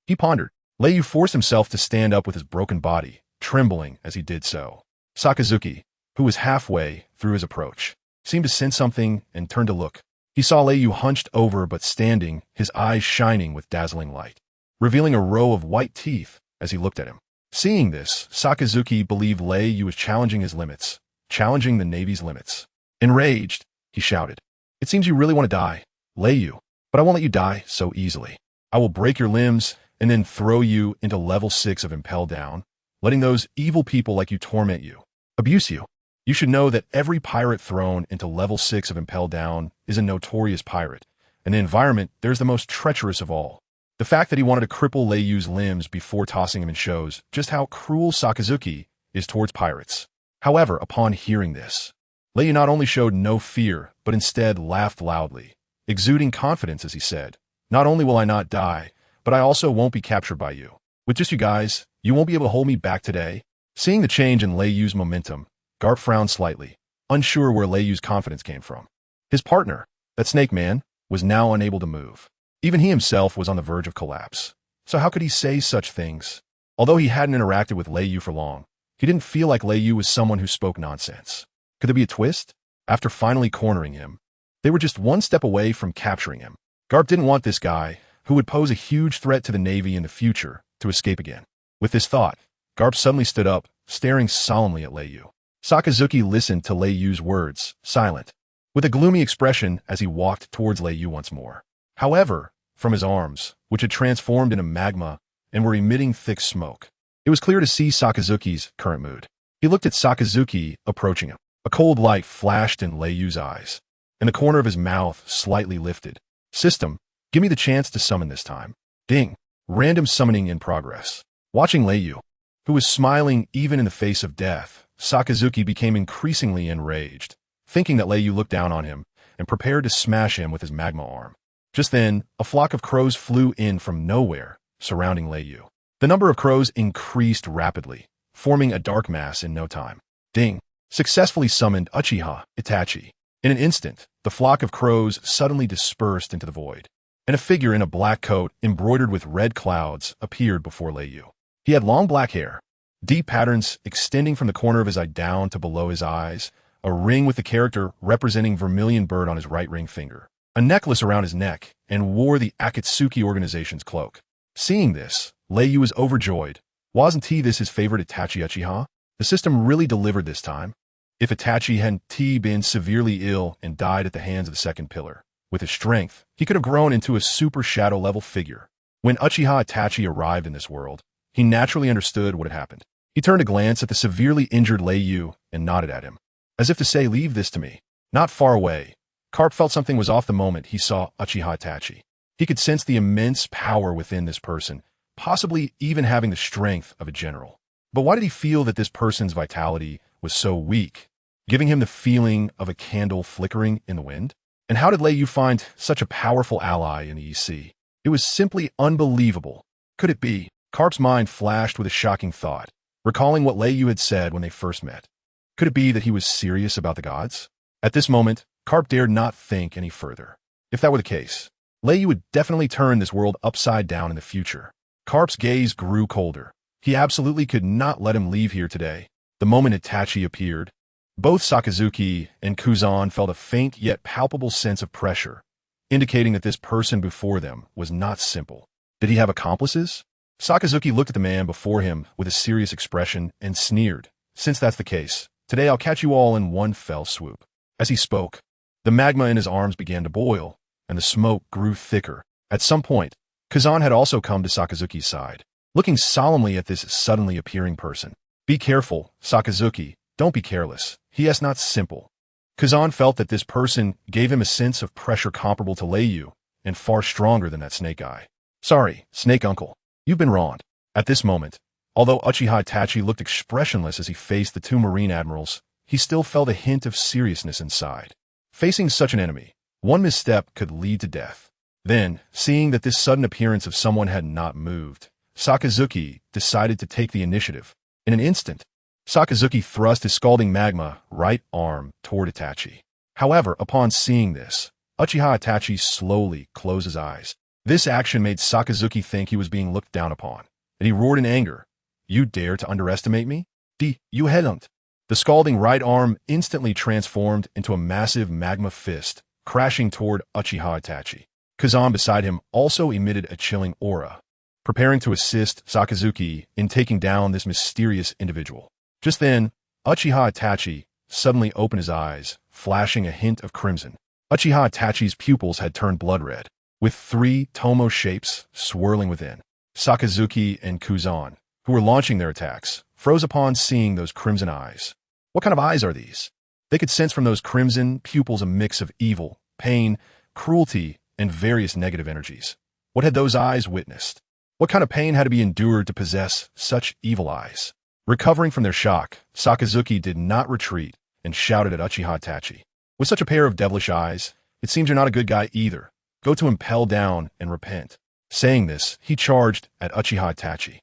He pondered. Lei Yu forced himself to stand up with his broken body, trembling as he did so. Sakazuki, who was halfway through his approach, seemed to sense something and turned to look. He saw Lei Yu hunched over but standing, his eyes shining with dazzling light, revealing a row of white teeth as he looked at him. Seeing this, Sakazuki believed Lei Yu was challenging his limits, challenging the Navy's limits. Enraged, he shouted, "It seems you really want to die, Lei Yu, but I won't let you die so easily. I will break your limbs and then throw you into level 6 of Impel Down, letting those evil people like you torment you, abuse you. You should know that every pirate thrown into level 6 of Impel Down is a notorious pirate, and the environment there's the most treacherous of all." The fact that he wanted to cripple Lei Yu's limbs before tossing him in shows just how cruel Sakazuki is towards pirates. However, upon hearing this, Lei Yu not only showed no fear, but instead laughed loudly, exuding confidence as he said, "Not only will I not die, but I also won't be captured by you. With just you guys, you won't be able to hold me back today." Seeing the change in Lei Yu's momentum, Garp frowned slightly, unsure where Lei Yu's confidence came from. His partner, that snake man, was now unable to move. Even he himself was on the verge of collapse. So how could he say such things? Although he hadn't interacted with Lei Yu for long, he didn't feel like Lei Yu was someone who spoke nonsense. Could there be a twist? After finally cornering him, they were just one step away from capturing him. Garp didn't want this guy, who would pose a huge threat to the Navy in the future, to escape again. With this thought, Garp suddenly stood up, staring solemnly at Lei Yu. Sakazuki listened to Lei Yu's words, silent, with a gloomy expression as he walked towards Lei Yu once more. However, from his arms, which had transformed into magma and were emitting thick smoke, It was clear to see Sakazuki's current mood. He looked at Sakazuki approaching him. A cold light flashed in Leiyu's eyes, and the corner of his mouth slightly lifted. System, give me the chance to summon this time. Ding. Random summoning in progress. Watching Leiyu, who was smiling even in the face of death, Sakazuki became increasingly enraged, thinking that Leiyu looked down on him and prepared to smash him with his magma arm. Just then, a flock of crows flew in from nowhere, surrounding Leiyu. The number of crows increased rapidly, forming a dark mass in no time. Ding. Successfully summoned Uchiha Itachi. In an instant, the flock of crows suddenly dispersed into the void, and a figure in a black coat embroidered with red clouds appeared before Leiyu. He had long black hair, deep patterns extending from the corner of his eye down to below his eyes, a ring with the character representing Vermilion Bird on his right ring finger, a necklace around his neck, and wore the Akatsuki organization's cloak. Seeing this, Leiyu was overjoyed. Wasn't this his favorite Itachi Uchiha? The system really delivered this time. If Itachi hadn't been severely ill and died at the hands of the second pillar, with his strength, he could have grown into a super shadow-level figure. When Uchiha Itachi arrived in this world, he naturally understood what had happened. He turned a glance at the severely injured Leiyu and nodded at him, as if to say, leave this to me. Not far away, Carp felt something was off the moment he saw Uchiha Itachi. He could sense the immense power within this person, possibly even having the strength of a general. But why did he feel that this person's vitality was so weak, giving him the feeling of a candle flickering in the wind? And how did Leiyu find such a powerful ally in the EC? It was simply unbelievable. Could it be? Carp's mind flashed with a shocking thought, recalling what Leiyu had said when they first met. Could it be that he was serious about the gods? At this moment, Carp dared not think any further. If that were the case, Leiyu would definitely turn this world upside down in the future. Carp's gaze grew colder. He absolutely could not let him leave here today. The moment Itachi appeared, both Sakazuki and Kuzan felt a faint yet palpable sense of pressure, indicating that this person before them was not simple. Did he have accomplices? Sakazuki looked at the man before him with a serious expression and sneered. Since that's the case, today I'll catch you all in one fell swoop. As he spoke, the magma in his arms began to boil, and the smoke grew thicker. At some point, Kuzan had also come to Sakazuki's side, looking solemnly at this suddenly appearing person. Be careful, Sakazuki. Don't be careless. He is not simple. Kuzan felt that this person gave him a sense of pressure comparable to Leiyu, and far stronger than that snake eye. Sorry, snake uncle. You've been wronged. At this moment, although Uchiha Itachi looked expressionless as he faced the two marine admirals, he still felt a hint of seriousness inside. Facing such an enemy, one misstep could lead to death. Then, seeing that this sudden appearance of someone had not moved, Sakazuki decided to take the initiative. In an instant, Sakazuki thrust his scalding magma right arm toward Itachi. However, upon seeing this, Uchiha Itachi slowly closed his eyes. This action made Sakazuki think he was being looked down upon, and he roared in anger. You dare to underestimate me? You hadn't. The scalding right arm instantly transformed into a massive magma fist, crashing toward Uchiha Itachi. Kazan beside him also emitted a chilling aura, preparing to assist Sakazuki in taking down this mysterious individual. Just then, Uchiha Itachi suddenly opened his eyes, flashing a hint of crimson. Uchiha Itachi's pupils had turned blood red, with 3 Tomo shapes swirling within. Sakazuki and Kuzan, who were launching their attacks, froze upon seeing those crimson eyes. What kind of eyes are these? They could sense from those crimson pupils a mix of evil, pain, cruelty, and various negative energies. What had those eyes witnessed? What kind of pain had to be endured to possess such evil eyes? Recovering from their shock, Sakazuki did not retreat and shouted at Uchiha Itachi. With such a pair of devilish eyes, it seems you're not a good guy either. Go to impel down and repent. Saying this, he charged at Uchiha Itachi.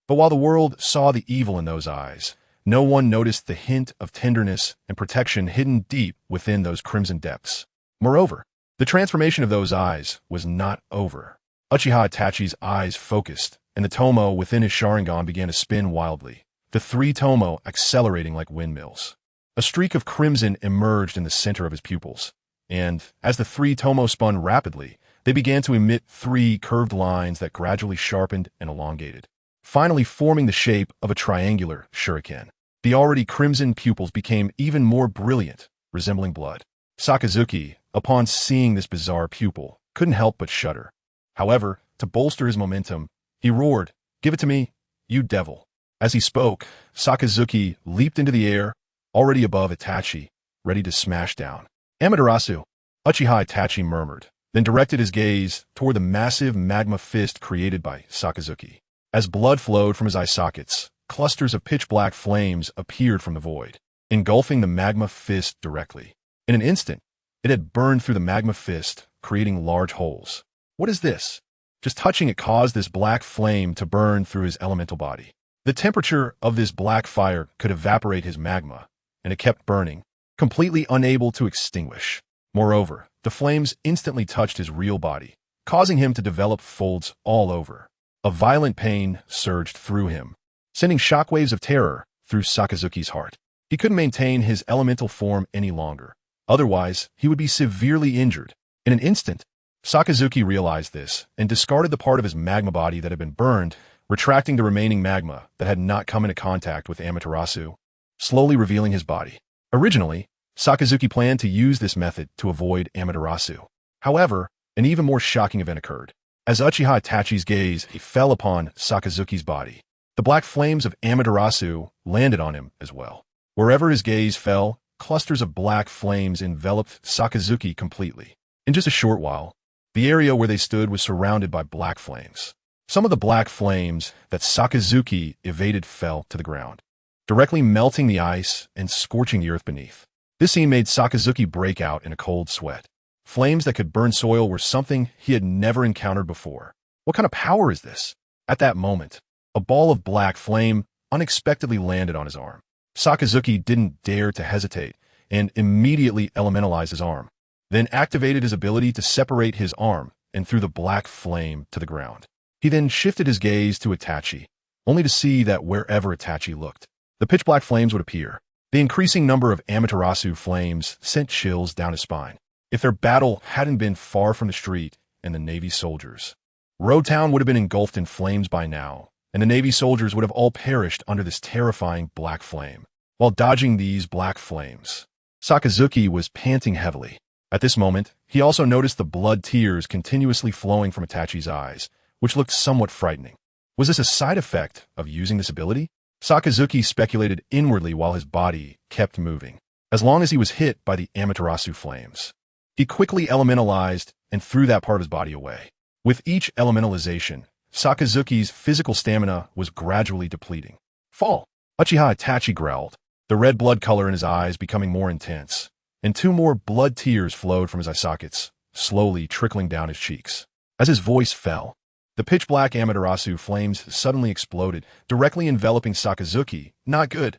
But while the world saw the evil in those eyes, no one noticed the hint of tenderness and protection hidden deep within those crimson depths. Moreover, the transformation of those eyes was not over. Uchiha Itachi's eyes focused, and the Tomo within his Sharingan began to spin wildly, the 3 Tomo accelerating like windmills. A streak of crimson emerged in the center of his pupils, and as the 3 Tomo spun rapidly, they began to emit 3 curved lines that gradually sharpened and elongated, finally forming the shape of a triangular shuriken. The already crimson pupils became even more brilliant, resembling blood. Sakazuki, upon seeing this bizarre pupil, couldn't help but shudder. However, to bolster his momentum, he roared, "Give it to me, you devil." As he spoke, Sakazuki leaped into the air, already above Itachi, ready to smash down. Amaterasu, Uchiha Itachi murmured, then directed his gaze toward the massive magma fist created by Sakazuki. As blood flowed from his eye sockets, clusters of pitch-black flames appeared from the void, engulfing the magma fist directly. In an instant, it had burned through the magma fist, creating large holes. What is this? Just touching it caused this black flame to burn through his elemental body. The temperature of this black fire could evaporate his magma, and it kept burning, completely unable to extinguish. Moreover, the flames instantly touched his real body, causing him to develop folds all over. A violent pain surged through him, sending shockwaves of terror through Sakazuki's heart. He couldn't maintain his elemental form any longer. Otherwise, he would be severely injured. In an instant, Sakazuki realized this and discarded the part of his magma body that had been burned, retracting the remaining magma that had not come into contact with Amaterasu, slowly revealing his body. Originally, Sakazuki planned to use this method to avoid Amaterasu. However, an even more shocking event occurred. As Uchiha Itachi's gaze fell upon Sakazuki's body, the black flames of Amaterasu landed on him as well. Wherever his gaze fell, clusters of black flames enveloped Sakazuki completely. In just a short while, the area where they stood was surrounded by black flames. Some of the black flames that Sakazuki evaded fell to the ground, directly melting the ice and scorching the earth beneath. This scene made Sakazuki break out in a cold sweat. Flames that could burn soil were something he had never encountered before. What kind of power is this? At that moment, a ball of black flame unexpectedly landed on his arm. Sakazuki didn't dare to hesitate and immediately elementalized his arm, then activated his ability to separate his arm and threw the black flame to the ground. He then shifted his gaze to Itachi, only to see that wherever Itachi looked, the pitch-black flames would appear. The increasing number of Amaterasu flames sent chills down his spine. If their battle hadn't been far from the street and the Navy soldiers, Road Town would have been engulfed in flames by now, and the Navy soldiers would have all perished under this terrifying black flame. While dodging these black flames, Sakazuki was panting heavily. At this moment, he also noticed the blood tears continuously flowing from Itachi's eyes, which looked somewhat frightening. Was this a side effect of using this ability? Sakazuki speculated inwardly while his body kept moving, as long as he was hit by the Amaterasu flames. He quickly elementalized and threw that part of his body away. With each elementalization, Sakazuki's physical stamina was gradually depleting. Fall! Uchiha Itachi growled, the red blood color in his eyes becoming more intense, and 2 more blood tears flowed from his eye sockets, slowly trickling down his cheeks. As his voice fell, the pitch-black Amaterasu flames suddenly exploded, directly enveloping Sakazuki. Not good.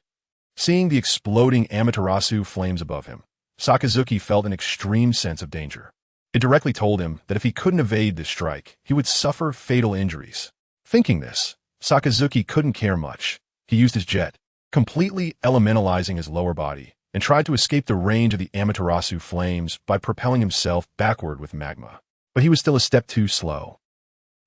Seeing the exploding Amaterasu flames above him, Sakazuki felt an extreme sense of danger. It directly told him that if he couldn't evade this strike, he would suffer fatal injuries. Thinking this, Sakazuki couldn't care much. He used his jet, completely elementalizing his lower body, and tried to escape the range of the Amaterasu flames by propelling himself backward with magma. But he was still a step too slow.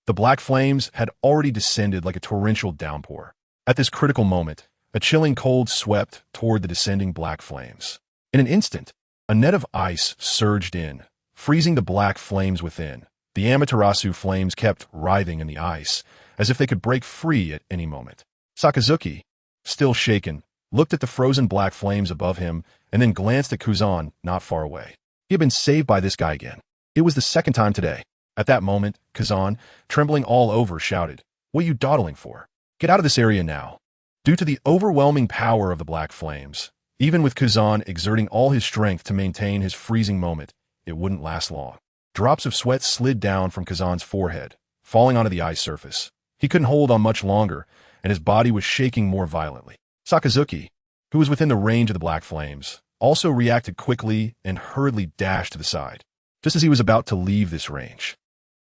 The black flames had already descended like a torrential downpour. At this critical moment, a chilling cold swept toward the descending black flames. In an instant, a net of ice surged in, freezing the black flames within. The Amaterasu flames kept writhing in the ice, as if they could break free at any moment. Sakazuki, still shaken, looked at the frozen black flames above him and then glanced at Kuzan not far away. He had been saved by this guy again. It was the second time today. At that moment, Kuzan, trembling all over, shouted, "What are you dawdling for? Get out of this area now." Due to the overwhelming power of the black flames, even with Kuzan exerting all his strength to maintain his freezing moment, it wouldn't last long. Drops of sweat slid down from Kazan's forehead, falling onto the ice surface. He couldn't hold on much longer, and his body was shaking more violently. Sakazuki, who was within the range of the black flames, also reacted quickly and hurriedly dashed to the side, just as he was about to leave this range.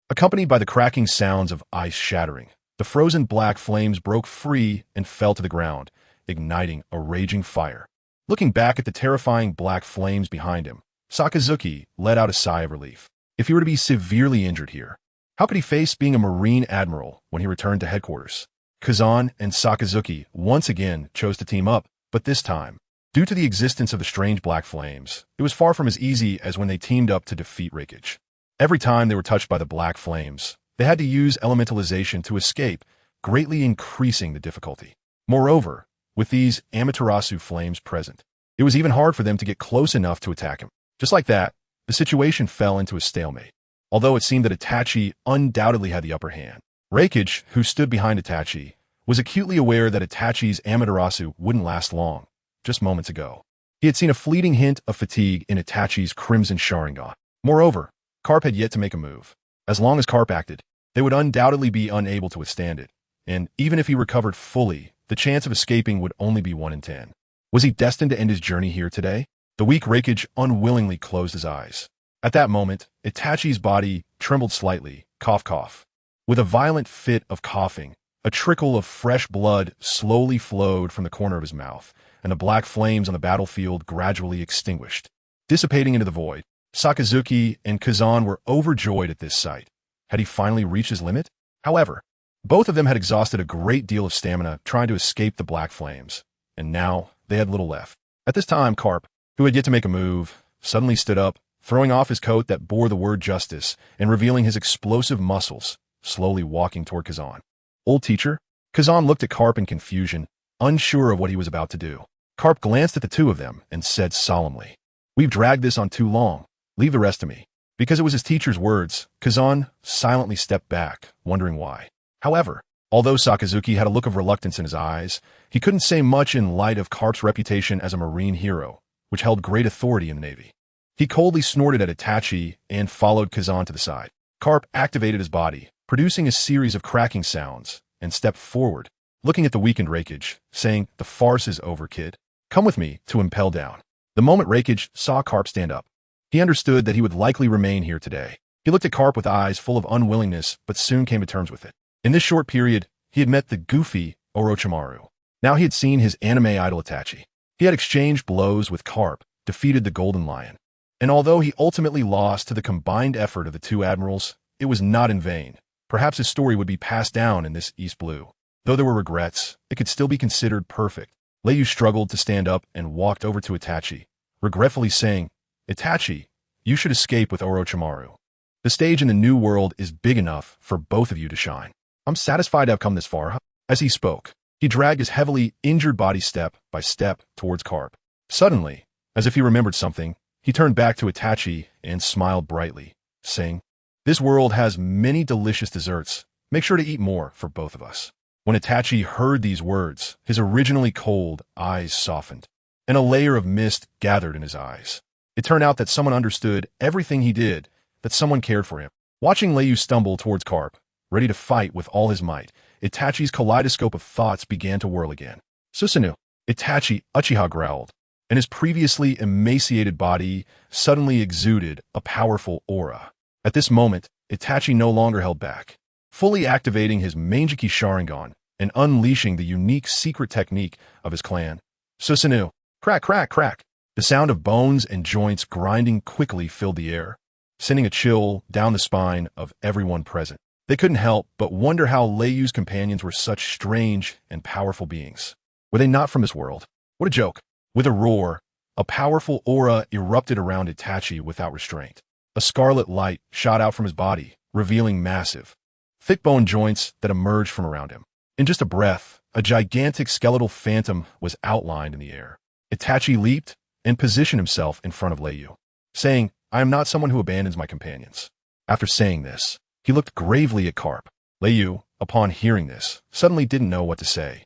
Accompanied by the cracking sounds of ice shattering, the frozen black flames broke free and fell to the ground, igniting a raging fire. Looking back at the terrifying black flames behind him, Sakazuki let out a sigh of relief. If he were to be severely injured here, how could he face being a Marine admiral when he returned to headquarters? Kazan and Sakazuki once again chose to team up, but this time, due to the existence of the strange black flames, it was far from as easy as when they teamed up to defeat Raikage. Every time they were touched by the black flames, they had to use elementalization to escape, greatly increasing the difficulty. Moreover, with these Amaterasu flames present, it was even hard for them to get close enough to attack him. Just like that, the situation fell into a stalemate. Although it seemed that Itachi undoubtedly had the upper hand, Reikage, who stood behind Itachi, was acutely aware that Itachi's Amaterasu wouldn't last long. Just moments ago, he had seen a fleeting hint of fatigue in Itachi's Crimson Sharingan. Moreover, Carp had yet to make a move. As long as Carp acted, they would undoubtedly be unable to withstand it, and even if he recovered fully, the chance of escaping would only be 1 in 10. Was he destined to end his journey here today? The weak Reikage unwillingly closed his eyes. At that moment, Itachi's body trembled slightly, cough cough. With a violent fit of coughing, a trickle of fresh blood slowly flowed from the corner of his mouth, and the black flames on the battlefield gradually extinguished, dissipating into the void. Sakazuki and Kazan were overjoyed at this sight. Had he finally reached his limit? However, both of them had exhausted a great deal of stamina trying to escape the black flames, and now they had little left. At this time, Carp, who had yet to make a move, suddenly stood up, throwing off his coat that bore the word justice and revealing his explosive muscles, slowly walking toward Kazan. Old teacher? Kazan looked at Carp in confusion, unsure of what he was about to do. Carp glanced at the two of them and said solemnly, "We've dragged this on too long. Leave the rest to me." Because it was his teacher's words, Kazan silently stepped back, wondering why. However, although Sakazuki had a look of reluctance in his eyes, he couldn't say much in light of Carp's reputation as a marine hero, which held great authority in the Navy. He coldly snorted at Itachi and followed Kazan to the side. Carp activated his body, producing a series of cracking sounds, and stepped forward, looking at the weakened Reikage, saying, "The farce is over, kid. Come with me to impel down." The moment Reikage saw Carp stand up, he understood that he would likely remain here today. He looked at Carp with eyes full of unwillingness, but soon came to terms with it. In this short period, he had met the goofy Orochimaru. Now he had seen his anime idol Itachi. He had exchanged blows with Carp, defeated the Golden Lion. And although he ultimately lost to the combined effort of the two admirals, it was not in vain. Perhaps his story would be passed down in this East Blue. Though there were regrets, it could still be considered perfect. Leiyu struggled to stand up and walked over to Itachi, regretfully saying, "Itachi, you should escape with Orochimaru. The stage in the new world is big enough for both of you to shine. I'm satisfied to have come this far." As he spoke, he dragged his heavily injured body step by step towards Carp. Suddenly, as if he remembered something, he turned back to Itachi and smiled brightly, saying, "This world has many delicious desserts. Make sure to eat more for both of us." When Itachi heard these words, his originally cold eyes softened, and a layer of mist gathered in his eyes. It turned out that someone understood everything he did, that someone cared for him. Watching Leiyu stumble towards Carp, ready to fight with all his might, Itachi's kaleidoscope of thoughts began to whirl again. "Susanoo," Itachi Uchiha growled, and his previously emaciated body suddenly exuded a powerful aura. At this moment, Itachi no longer held back, fully activating his Manjiki Sharingan and unleashing the unique secret technique of his clan. "Susanoo," crack, crack, crack. The sound of bones and joints grinding quickly filled the air, sending a chill down the spine of everyone present. They couldn't help but wonder how Leiyu's companions were such strange and powerful beings. Were they not from this world? What a joke. With a roar, a powerful aura erupted around Itachi without restraint. A scarlet light shot out from his body, revealing massive, thick bone joints that emerged from around him. In just a breath, a gigantic skeletal phantom was outlined in the air. Itachi leaped and positioned himself in front of Leiyu, saying, "I am not someone who abandons my companions." After saying this, he looked gravely at Carp. Leiyu, upon hearing this, suddenly didn't know what to say.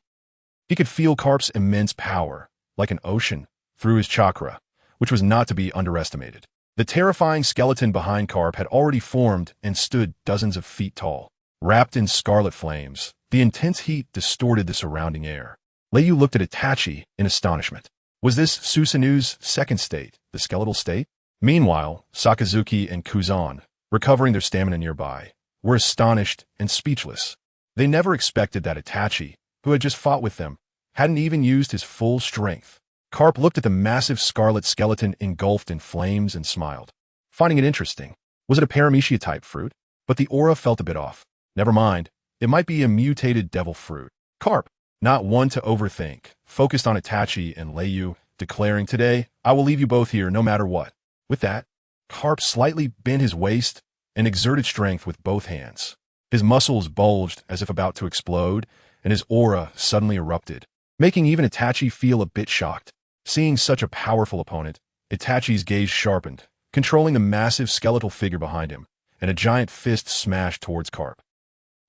He could feel Carp's immense power, like an ocean, through his chakra, which was not to be underestimated. The terrifying skeleton behind Carp had already formed and stood dozens of feet tall. Wrapped in scarlet flames, the intense heat distorted the surrounding air. Leiyu looked at Itachi in astonishment. Was this Susanoo's second state, the skeletal state? Meanwhile, Sakazuki and Kuzan, recovering their stamina nearby, were astonished and speechless. They never expected that Itachi, who had just fought with them, hadn't even used his full strength. Carp looked at the massive scarlet skeleton engulfed in flames and smiled, finding it interesting. Was it a paramecia-type fruit? But the aura felt a bit off. Never mind, it might be a mutated devil fruit. Carp, not one to overthink, focused on Itachi and Leiyu, declaring, "Today, I will leave you both here no matter what." With that, Carp slightly bent his waist and exerted strength with both hands. His muscles bulged as if about to explode, and his aura suddenly erupted, making even Itachi feel a bit shocked. Seeing such a powerful opponent, Itachi's gaze sharpened, controlling the massive skeletal figure behind him, and a giant fist smashed towards Carp.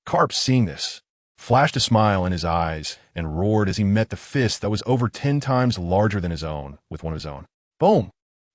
Carp, seeing this, flashed a smile in his eyes and roared as he met the fist that was over 10 times larger than his own with one of his own. Boom!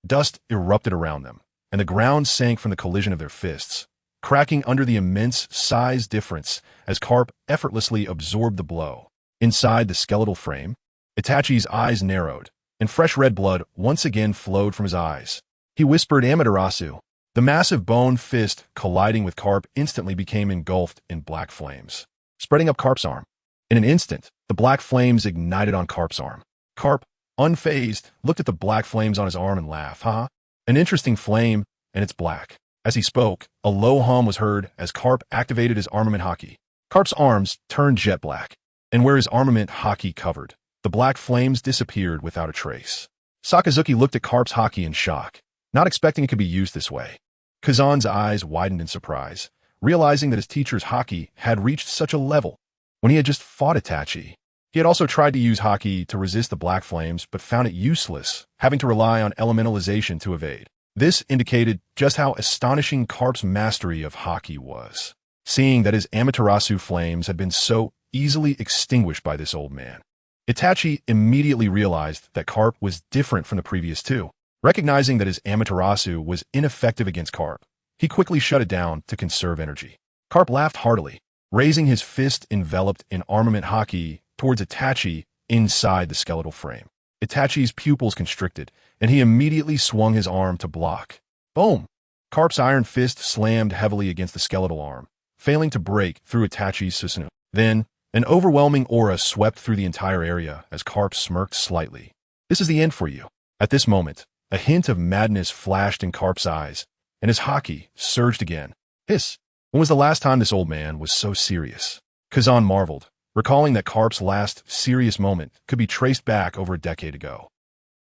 Dust erupted around them, and the ground sank from the collision of their fists, cracking under the immense size difference as Carp effortlessly absorbed the blow. Inside the skeletal frame, Itachi's eyes narrowed, and fresh red blood once again flowed from his eyes. He whispered Amaterasu. The massive bone fist colliding with Carp instantly became engulfed in black flames, spreading up Carp's arm. In an instant, the black flames ignited on Carp's arm. Carp, unfazed, looked at the black flames on his arm and laughed. Haha, an interesting flame, and it's black. As he spoke, a low hum was heard as Carp activated his armament haki. Carp's arms turned jet black, and where his armament haki covered, the black flames disappeared without a trace. Sakazuki looked at Carp's haki in shock, not expecting it could be used this way. Kazan's eyes widened in surprise, realizing that his teacher's haki had reached such a level when he had just fought Itachi. He had also tried to use haki to resist the black flames, but found it useless, having to rely on elementalization to evade. This indicated just how astonishing Carp's mastery of haki was, seeing that his Amaterasu flames had been so easily extinguished by this old man. Itachi immediately realized that Carp was different from the previous two. Recognizing that his Amaterasu was ineffective against Carp, he quickly shut it down to conserve energy. Carp laughed heartily, raising his fist enveloped in armament haki towards Itachi inside the skeletal frame. Itachi's pupils constricted, and he immediately swung his arm to block. Boom! Carp's iron fist slammed heavily against the skeletal arm, failing to break through Itachi's Susanoo. Then, an overwhelming aura swept through the entire area as Carp smirked slightly. This is the end for you. At this moment, a hint of madness flashed in Carp's eyes, and his haki surged again. Hiss! When was the last time this old man was so serious? Kazan marveled, recalling that Carp's last serious moment could be traced back over a decade ago.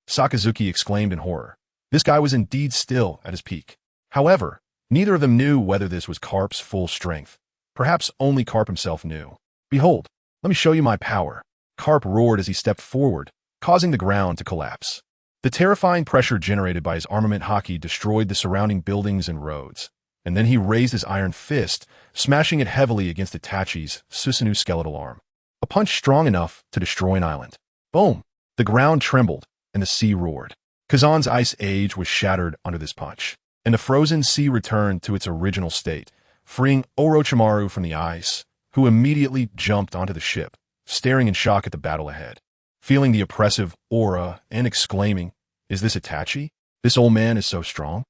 Sakazuki exclaimed in horror. This guy was indeed still at his peak. However, neither of them knew whether this was Carp's full strength. Perhaps only Carp himself knew. Behold, let me show you my power. Carp roared as he stepped forward, causing the ground to collapse. The terrifying pressure generated by his armament haki destroyed the surrounding buildings and roads, and then he raised his iron fist, smashing it heavily against Itachi's Susanoo skeletal arm. A punch strong enough to destroy an island. Boom! The ground trembled, and the sea roared. Kazan's ice age was shattered under this punch, and the frozen sea returned to its original state, freeing Orochimaru from the ice, who immediately jumped onto the ship, staring in shock at the battle ahead, feeling the oppressive aura and exclaiming, "Is this Itachi? This old man is so strong?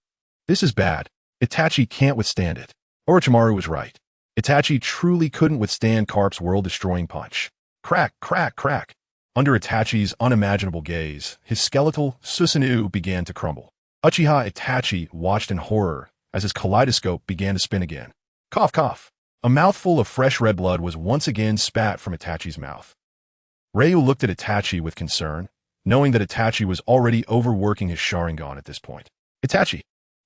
This is bad. Itachi can't withstand it." Orochimaru was right. Itachi truly couldn't withstand Carp's world-destroying punch. Crack, crack, crack. Under Itachi's unimaginable gaze, his skeletal Susanoo began to crumble. Uchiha Itachi watched in horror as his kaleidoscope began to spin again. Cough, cough. A mouthful of fresh red blood was once again spat from Itachi's mouth. Ryu looked at Itachi with concern, knowing that Itachi was already overworking his Sharingan at this point. Itachi,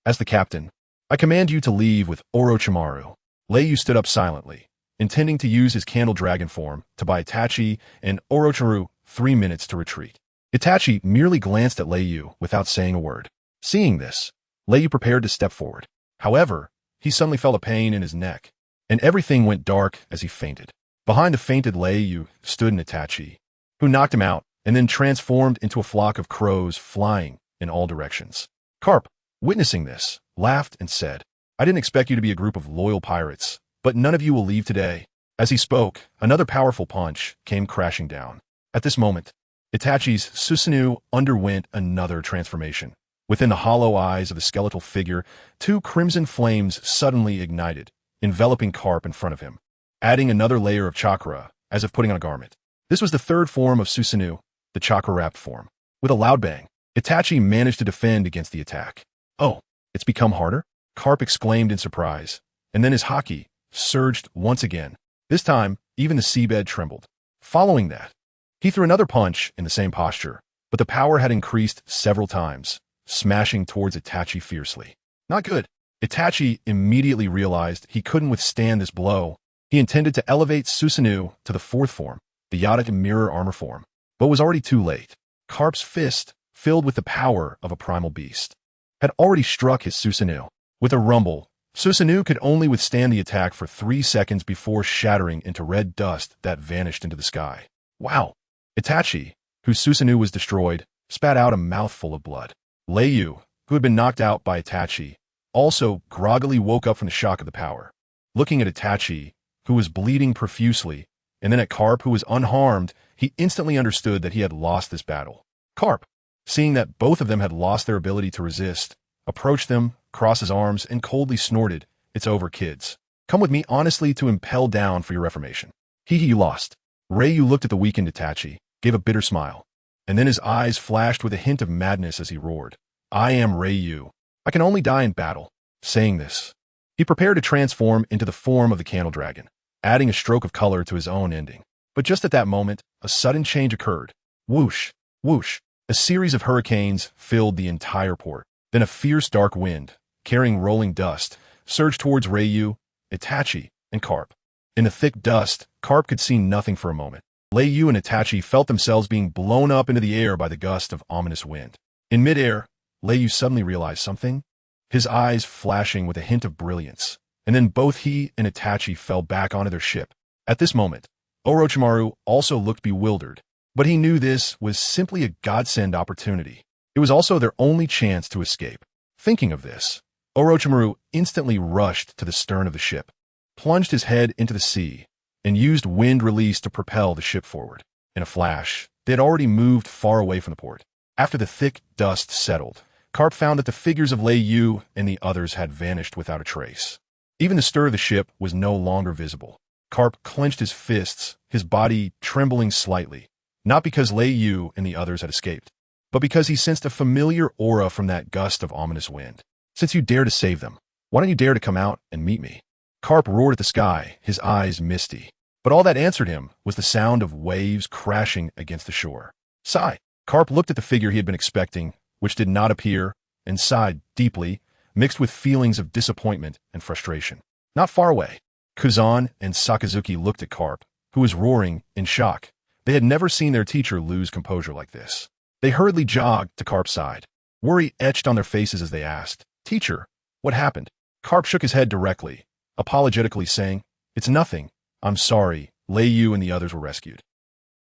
as the captain, I command you to leave with Orochimaru. Ryu stood up silently, intending to use his candle dragon form to buy Itachi and Orochimaru 3 minutes to retreat. Itachi merely glanced at Ryu without saying a word. Seeing this, Ryu prepared to step forward. However, he suddenly felt a pain in his neck, and everything went dark as he fainted. Behind the fainted Ryu stood an Itachi, who knocked him out and then transformed into a flock of crows flying in all directions. Carp, witnessing this, laughed and said, I didn't expect you to be a group of loyal pirates, but none of you will leave today. As he spoke, another powerful punch came crashing down. At this moment, Itachi's Susanoo underwent another transformation. Within the hollow eyes of the skeletal figure, 2 crimson flames suddenly ignited, enveloping Carp in front of him, adding another layer of chakra, as if putting on a garment. This was the 3rd form of Susanoo, the chakra-wrapped form. With a loud bang, Itachi managed to defend against the attack. Oh, it's become harder? Carp exclaimed in surprise, and then his haki surged once again. This time, even the seabed trembled. Following that, he threw another punch in the same posture, but the power had increased several times, smashing towards Itachi fiercely. Not good. Itachi immediately realized he couldn't withstand this blow, He intended to elevate Susanoo to the fourth form, the Yotic Mirror Armor form, but was already too late. Carp's fist, filled with the power of a primal beast, had already struck his Susanoo. With a rumble, Susanoo could only withstand the attack for 3 seconds before shattering into red dust that vanished into the sky. Wow! Itachi, whose Susanoo was destroyed, spat out a mouthful of blood. Leiyu, who had been knocked out by Itachi, also groggily woke up from the shock of the power. Looking at Itachi, who was bleeding profusely, and then at Carp, who was unharmed, he instantly understood that he had lost this battle. Carp, seeing that both of them had lost their ability to resist, approached them, crossed his arms, and coldly snorted, "It's over, kids. Come with me honestly to impel down for your reformation." You lost. Reiyu looked at the weakened Itachi, gave a bitter smile, and then his eyes flashed with a hint of madness as he roared, "I am Reiyu. I can only die in battle." Saying this, he prepared to transform into the form of the Candle Dragon, adding a stroke of color to his own ending. But just at that moment, a sudden change occurred. Whoosh, whoosh. A series of hurricanes filled the entire port. Then a fierce dark wind, carrying rolling dust, surged towards Reiyu, Itachi, and Carp. In the thick dust, Carp could see nothing for a moment. Leiyu and Itachi felt themselves being blown up into the air by the gust of ominous wind. In midair, Leiyu suddenly realized something, his eyes flashing with a hint of brilliance, and then both he and Itachi fell back onto their ship. At this moment, Orochimaru also looked bewildered, but he knew this was simply a godsend opportunity. It was also their only chance to escape. Thinking of this, Orochimaru instantly rushed to the stern of the ship, plunged his head into the sea, and used wind release to propel the ship forward. In a flash, they had already moved far away from the port. After the thick dust settled, Carp found that the figures of Leiyu and the others had vanished without a trace. Even the stir of the ship was no longer visible. Carp clenched his fists, his body trembling slightly, not because Leiyu and the others had escaped, but because he sensed a familiar aura from that gust of ominous wind. "Since you dare to save them, why don't you dare to come out and meet me?" Carp roared at the sky, his eyes misty. But all that answered him was the sound of waves crashing against the shore. Sigh. Carp looked at the figure he had been expecting, which did not appear, and sighed deeply, mixed with feelings of disappointment and frustration. Not far away, Kuzan and Sakazuki looked at Carp, who was roaring in shock. They had never seen their teacher lose composure like this. They hurriedly jogged to Carp's side. Worry etched on their faces as they asked, "Teacher, what happened?" Carp shook his head directly, apologetically saying, "It's nothing. I'm sorry. Leiyu and the others were rescued."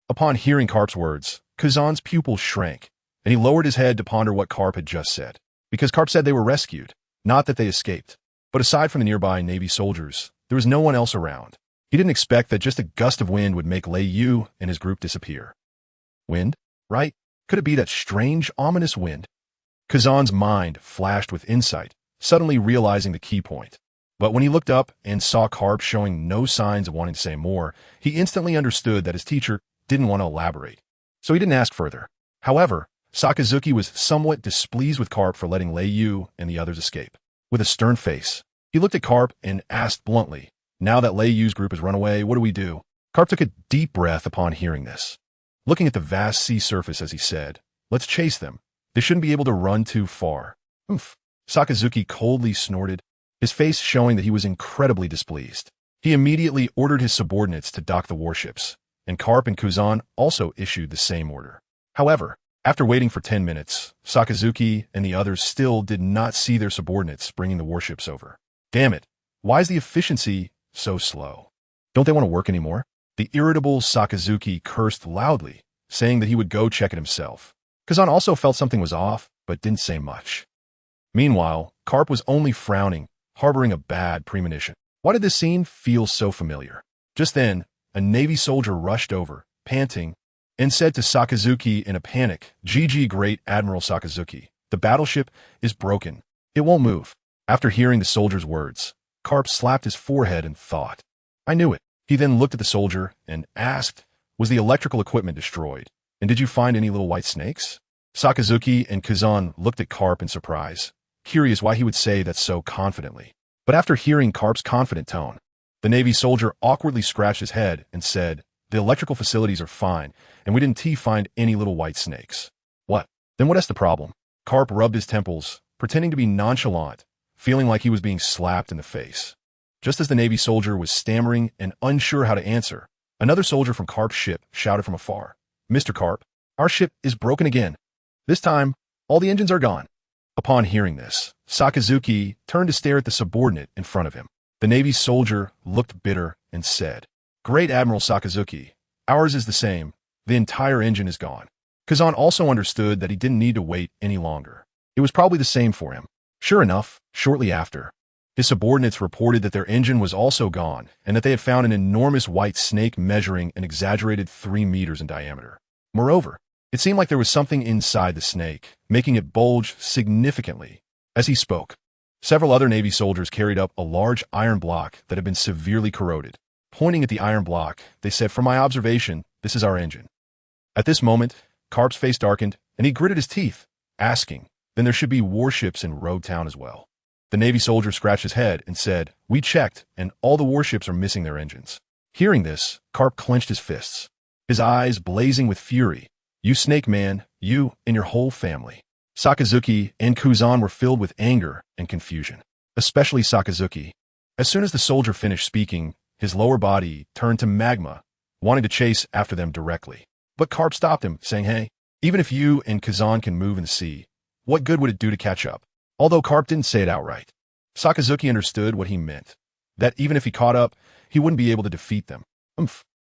Upon hearing Carp's words, Kuzan's pupils shrank, and he lowered his head to ponder what Carp had just said. Because Carp said they were rescued, not that they escaped. But aside from the nearby Navy soldiers, there was no one else around. He didn't expect that just a gust of wind would make Leiyu and his group disappear. Wind? Right? Could it be that strange, ominous wind? Kazan's mind flashed with insight, suddenly realizing the key point. But when he looked up and saw Carp showing no signs of wanting to say more, he instantly understood that his teacher didn't want to elaborate. So he didn't ask further. However, Sakazuki was somewhat displeased with Carp for letting Leiyu and the others escape. With a stern face, he looked at Carp and asked bluntly, "Now that Leiyu's group has run away, what do we do?" Carp took a deep breath upon hearing this. Looking at the vast sea surface as he said, "Let's chase them. They shouldn't be able to run too far." "Oomph." Sakazuki coldly snorted, his face showing that he was incredibly displeased. He immediately ordered his subordinates to dock the warships, and Carp and Kuzan also issued the same order. However, after waiting for 10 minutes, Sakazuki and the others still did not see their subordinates bringing the warships over. Damn it, why is the efficiency so slow? Don't they want to work anymore? The irritable Sakazuki cursed loudly, saying that he would go check it himself. Kazan also felt something was off, but didn't say much. Meanwhile, Carp was only frowning, harboring a bad premonition. Why did this scene feel so familiar? Just then, a Navy soldier rushed over, panting, and said to Sakazuki in a panic, "GG, Great Admiral Sakazuki, the battleship is broken. It won't move." After hearing the soldier's words, Carp slapped his forehead and thought, "I knew it." He then looked at the soldier and asked, "Was the electrical equipment destroyed? And did you find any little white snakes?" Sakazuki and Kazan looked at Carp in surprise, curious why he would say that so confidently. But after hearing Carp's confident tone, the Navy soldier awkwardly scratched his head and said, "The electrical facilities are fine, and we didn't find any little white snakes." "What? Then what is the problem?" Carp rubbed his temples, pretending to be nonchalant, feeling like he was being slapped in the face. Just as the Navy soldier was stammering and unsure how to answer, another soldier from Carp's ship shouted from afar, "Mr. Carp, our ship is broken again. This time, all the engines are gone." Upon hearing this, Sakazuki turned to stare at the subordinate in front of him. The Navy soldier looked bitter and said, "Great Admiral Sakazuki, ours is the same. The entire engine is gone." Kazan also understood that he didn't need to wait any longer. It was probably the same for him. Sure enough, shortly after, his subordinates reported that their engine was also gone and that they had found an enormous white snake measuring an exaggerated 3 meters in diameter. Moreover, it seemed like there was something inside the snake, making it bulge significantly. As he spoke, several other Navy soldiers carried up a large iron block that had been severely corroded. Pointing at the iron block, they said, "From my observation, this is our engine." At this moment, Carp's face darkened, and he gritted his teeth, asking, "Then there should be warships in Road Town as well." The Navy soldier scratched his head and said, "We checked, and all the warships are missing their engines." Hearing this, Carp clenched his fists, his eyes blazing with fury. "You snake man, you and your whole family." Sakazuki and Kuzan were filled with anger and confusion, especially Sakazuki. As soon as the soldier finished speaking, his lower body turned to magma, wanting to chase after them directly. But Carp stopped him, saying, "Hey, even if you and Kazan can move in the sea, what good would it do to catch up?" Although Carp didn't say it outright, Sakazuki understood what he meant, that even if he caught up, he wouldn't be able to defeat them. Then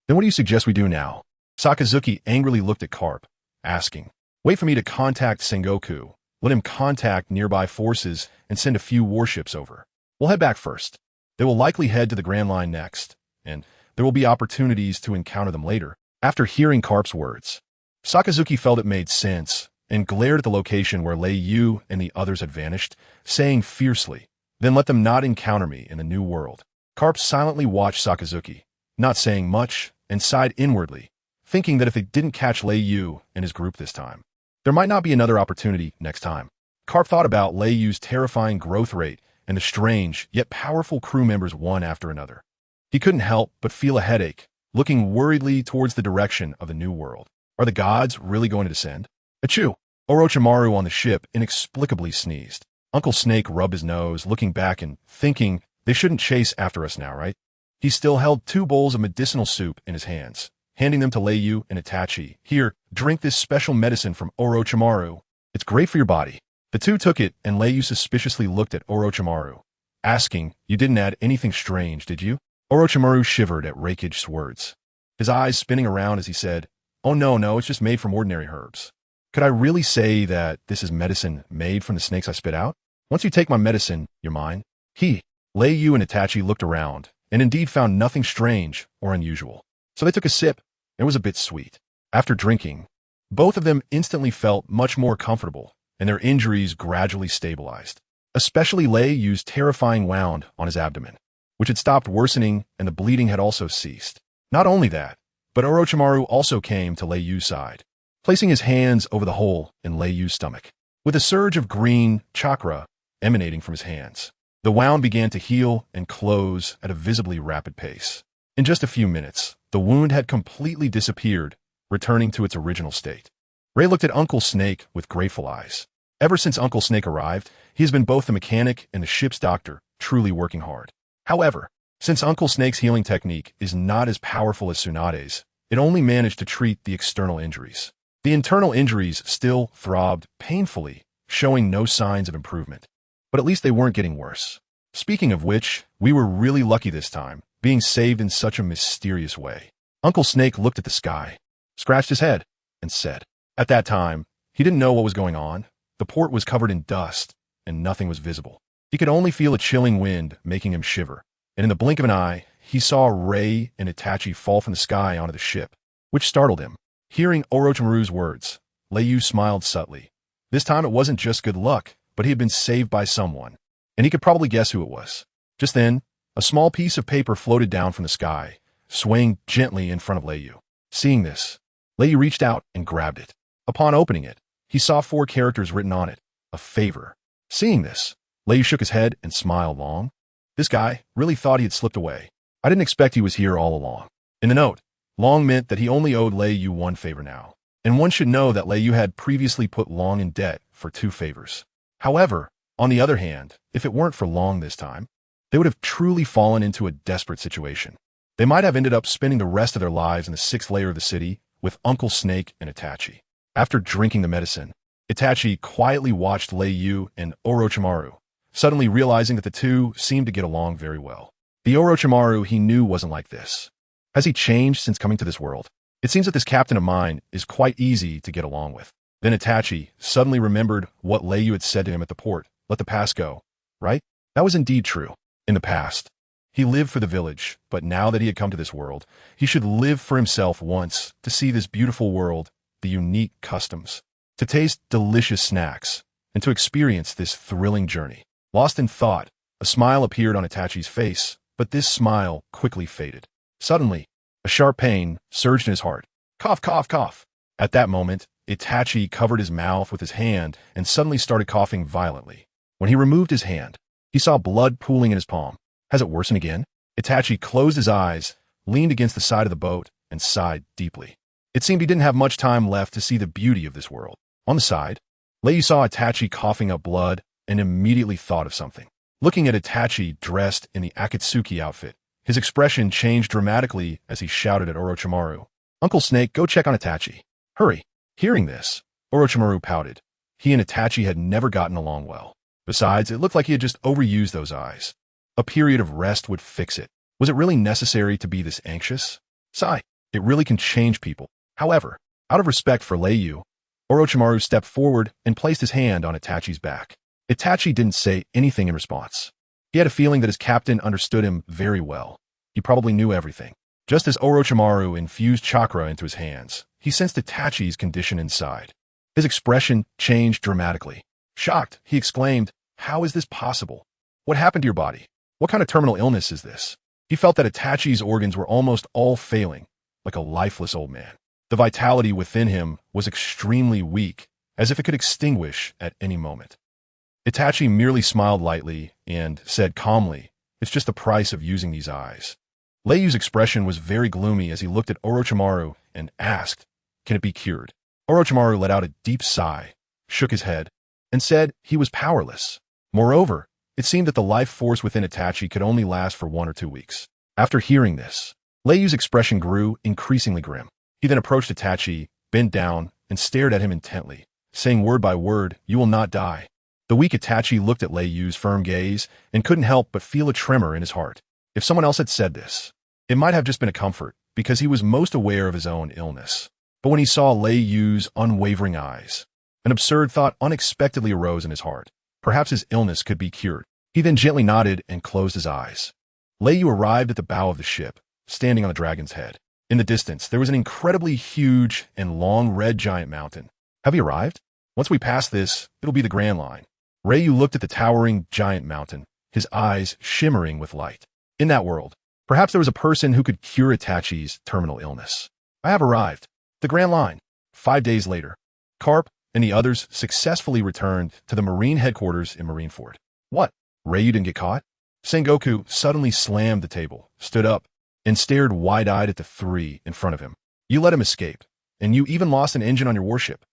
what do you suggest we do now?" Sakazuki angrily looked at Carp, asking, "Wait for me to contact Sengoku. Let him contact nearby forces and send a few warships over. We'll head back first. They will likely head to the Grand Line next, and there will be opportunities to encounter them later." After hearing Carp's words, Sakazuki felt it made sense and glared at the location where Lei Yu and the others had vanished, saying fiercely, "Then let them not encounter me in the new world." Carp silently watched Sakazuki, not saying much, and sighed inwardly, thinking that if they didn't catch Lei Yu and his group this time, there might not be another opportunity next time. Carp thought about Lei Yu's terrifying growth rate and the strange yet powerful crew members one after another. He couldn't help but feel a headache, looking worriedly towards the direction of the new world. Are the gods really going to descend? Achoo! Orochimaru on the ship inexplicably sneezed. Uncle Snake rubbed his nose, looking back and thinking, they shouldn't chase after us now, right? He still held 2 bowls of medicinal soup in his hands, handing them to Lei Yu and Itachi. "Here, drink this special medicine from Orochimaru. It's great for your body." The two took it, and Lei Yu suspiciously looked at Orochimaru, asking, "You didn't add anything strange, did you?" Orochimaru shivered at Reikige's words, his eyes spinning around as he said, "Oh no, it's just made from ordinary herbs." "Could I really say that this is medicine made from the snakes I spit out? Once you take my medicine, you're mine." Lei Yu and Itachi looked around, and indeed found nothing strange or unusual. So they took a sip, and it was a bit sweet. After drinking, both of them instantly felt much more comfortable, and their injuries gradually stabilized. Especially Lei Yu's terrifying wound on his abdomen, which had stopped worsening, and the bleeding had also ceased. Not only that, but Orochimaru also came to Lei Yu's side, placing his hands over the hole in Lei Yu's stomach. With a surge of green chakra emanating from his hands, the wound began to heal and close at a visibly rapid pace. In just a few minutes, the wound had completely disappeared, returning to its original state. Ray looked at Uncle Snake with grateful eyes. Ever since Uncle Snake arrived, he has been both the mechanic and the ship's doctor, truly working hard. However, since Uncle Snake's healing technique is not as powerful as Tsunade's, it only managed to treat the external injuries. The internal injuries still throbbed painfully, showing no signs of improvement. But at least they weren't getting worse. Speaking of which, we were really lucky this time, being saved in such a mysterious way. Uncle Snake looked at the sky, scratched his head, and said, at that time, he didn't know what was going on. The port was covered in dust, and nothing was visible. He could only feel a chilling wind making him shiver, and in the blink of an eye, he saw Ray and Itachi fall from the sky onto the ship, which startled him. Hearing Orochimaru's words, Lei Yu smiled subtly. This time it wasn't just good luck, but he had been saved by someone, and he could probably guess who it was. Just then, a small piece of paper floated down from the sky, swaying gently in front of Lei Yu. Seeing this, Lei Yu reached out and grabbed it. Upon opening it, he saw 4 characters written on it, a favor. Seeing this, Lei Yu shook his head and smiled long. This guy really thought he had slipped away. I didn't expect he was here all along. In the note, Long meant that he only owed Lei Yu 1 favor now, and one should know that Lei Yu had previously put Long in debt for 2 favors. However, on the other hand, if it weren't for Long this time, they would have truly fallen into a desperate situation. They might have ended up spending the rest of their lives in the 6th layer of the city with Uncle Snake and Itachi. After drinking the medicine, Itachi quietly watched Lei and Orochimaru, suddenly realizing that the two seemed to get along very well. The Orochimaru he knew wasn't like this. Has he changed since coming to this world? It seems that this captain of mine is quite easy to get along with. Then Itachi suddenly remembered what Lei had said to him at the port. Let the past go, right? That was indeed true. In the past, he lived for the village, but now that he had come to this world, he should live for himself once, to see this beautiful world, the unique customs, to taste delicious snacks, and to experience this thrilling journey. Lost in thought, a smile appeared on Itachi's face, but this smile quickly faded. Suddenly, a sharp pain surged in his heart. Cough, cough, cough. At that moment, Itachi covered his mouth with his hand and suddenly started coughing violently. When he removed his hand, he saw blood pooling in his palm. Has it worsened again? Itachi closed his eyes, leaned against the side of the boat, and sighed deeply. It seemed he didn't have much time left to see the beauty of this world. On the side, Lei saw Itachi coughing up blood and immediately thought of something. Looking at Itachi dressed in the Akatsuki outfit, his expression changed dramatically as he shouted at Orochimaru. Uncle Snake, go check on Itachi. Hurry. Hearing this, Orochimaru pouted. He and Itachi had never gotten along well. Besides, it looked like he had just overused those eyes. A period of rest would fix it. Was it really necessary to be this anxious? Sigh, it really can change people. However, out of respect for Lei, Orochimaru stepped forward and placed his hand on Itachi's back. Itachi didn't say anything in response. He had a feeling that his captain understood him very well. He probably knew everything. Just as Orochimaru infused chakra into his hands, he sensed Itachi's condition inside. His expression changed dramatically. Shocked, he exclaimed, "How is this possible? What happened to your body? What kind of terminal illness is this?" He felt that Itachi's organs were almost all failing, like a lifeless old man. The vitality within him was extremely weak, as if it could extinguish at any moment. Itachi merely smiled lightly and said calmly, "It's just the price of using these eyes." Lei's expression was very gloomy as he looked at Orochimaru and asked, "Can it be cured?" Orochimaru let out a deep sigh, shook his head, and said he was powerless. Moreover, it seemed that the life force within Itachi could only last for 1 or 2 weeks. After hearing this, Lei's expression grew increasingly grim. He then approached Itachi, bent down, and stared at him intently, saying word by word, "You will not die." The weak Itachi looked at Lei's firm gaze and couldn't help but feel a tremor in his heart. If someone else had said this, it might have just been a comfort, because he was most aware of his own illness. But when he saw Lei's unwavering eyes, an absurd thought unexpectedly arose in his heart. Perhaps his illness could be cured. He then gently nodded and closed his eyes. Lei arrived at the bow of the ship, standing on the dragon's head. In the distance, there was an incredibly huge and long red giant mountain. Have you arrived? Once we pass this, it'll be the Grand Line. Ryu looked at the towering giant mountain, his eyes shimmering with light. In that world, perhaps there was a person who could cure Itachi's terminal illness. I have arrived. The Grand Line. 5 days later, Carp and the others successfully returned to the Marine headquarters in Marineford. What? Ryu didn't get caught? Sengoku suddenly slammed the table, stood up, and stared wide-eyed at the three in front of him. You let him escape, and you even lost an engine on your warship.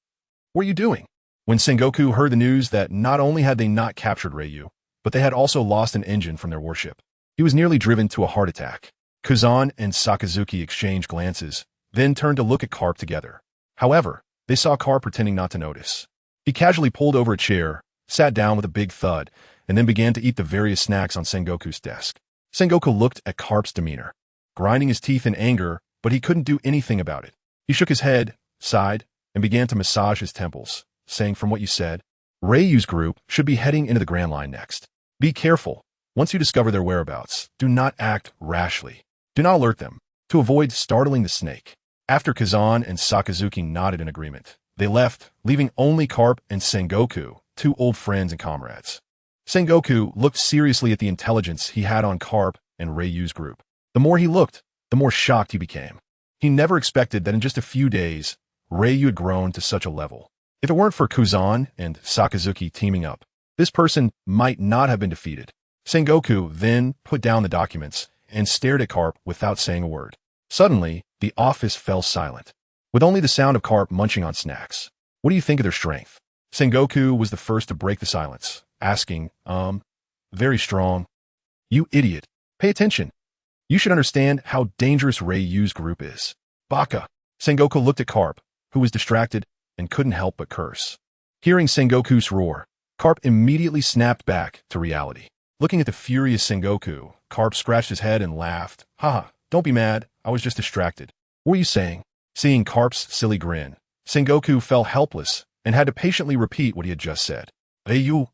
What are you doing? When Sengoku heard the news that not only had they not captured Ryu, but they had also lost an engine from their warship, he was nearly driven to a heart attack. Kuzan and Sakazuki exchanged glances, then turned to look at Carp together. However, they saw Carp pretending not to notice. He casually pulled over a chair, sat down with a big thud, and then began to eat the various snacks on Sengoku's desk. Sengoku looked at Carp's demeanor, grinding his teeth in anger, but he couldn't do anything about it. He shook his head, sighed, and began to massage his temples, saying, "From what you said, Ryu's group should be heading into the Grand Line next. Be careful. Once you discover their whereabouts, do not act rashly. Do not alert them, to avoid startling the snake." After Kazan and Sakazuki nodded in agreement, they left, leaving only Carp and Sengoku, 2 old friends and comrades. Sengoku looked seriously at the intelligence he had on Carp and Ryu's group. The more he looked, the more shocked he became. He never expected that in just a few days, Ryu had grown to such a level. If it weren't for Kuzan and Sakazuki teaming up, this person might not have been defeated. Sengoku then put down the documents and stared at Carp without saying a word. Suddenly, the office fell silent, with only the sound of Carp munching on snacks. What do you think of their strength? Sengoku was the first to break the silence, asking, very strong. You idiot. Pay attention. You should understand how dangerous Ryu's group is. Baka. Sengoku looked at Carp, who was distracted and couldn't help but curse. Hearing Sengoku's roar, Carp immediately snapped back to reality. Looking at the furious Sengoku, Carp scratched his head and laughed. Haha, don't be mad, I was just distracted. What were you saying? Seeing Carp's silly grin, Sengoku fell helpless and had to patiently repeat what he had just said. Ryu,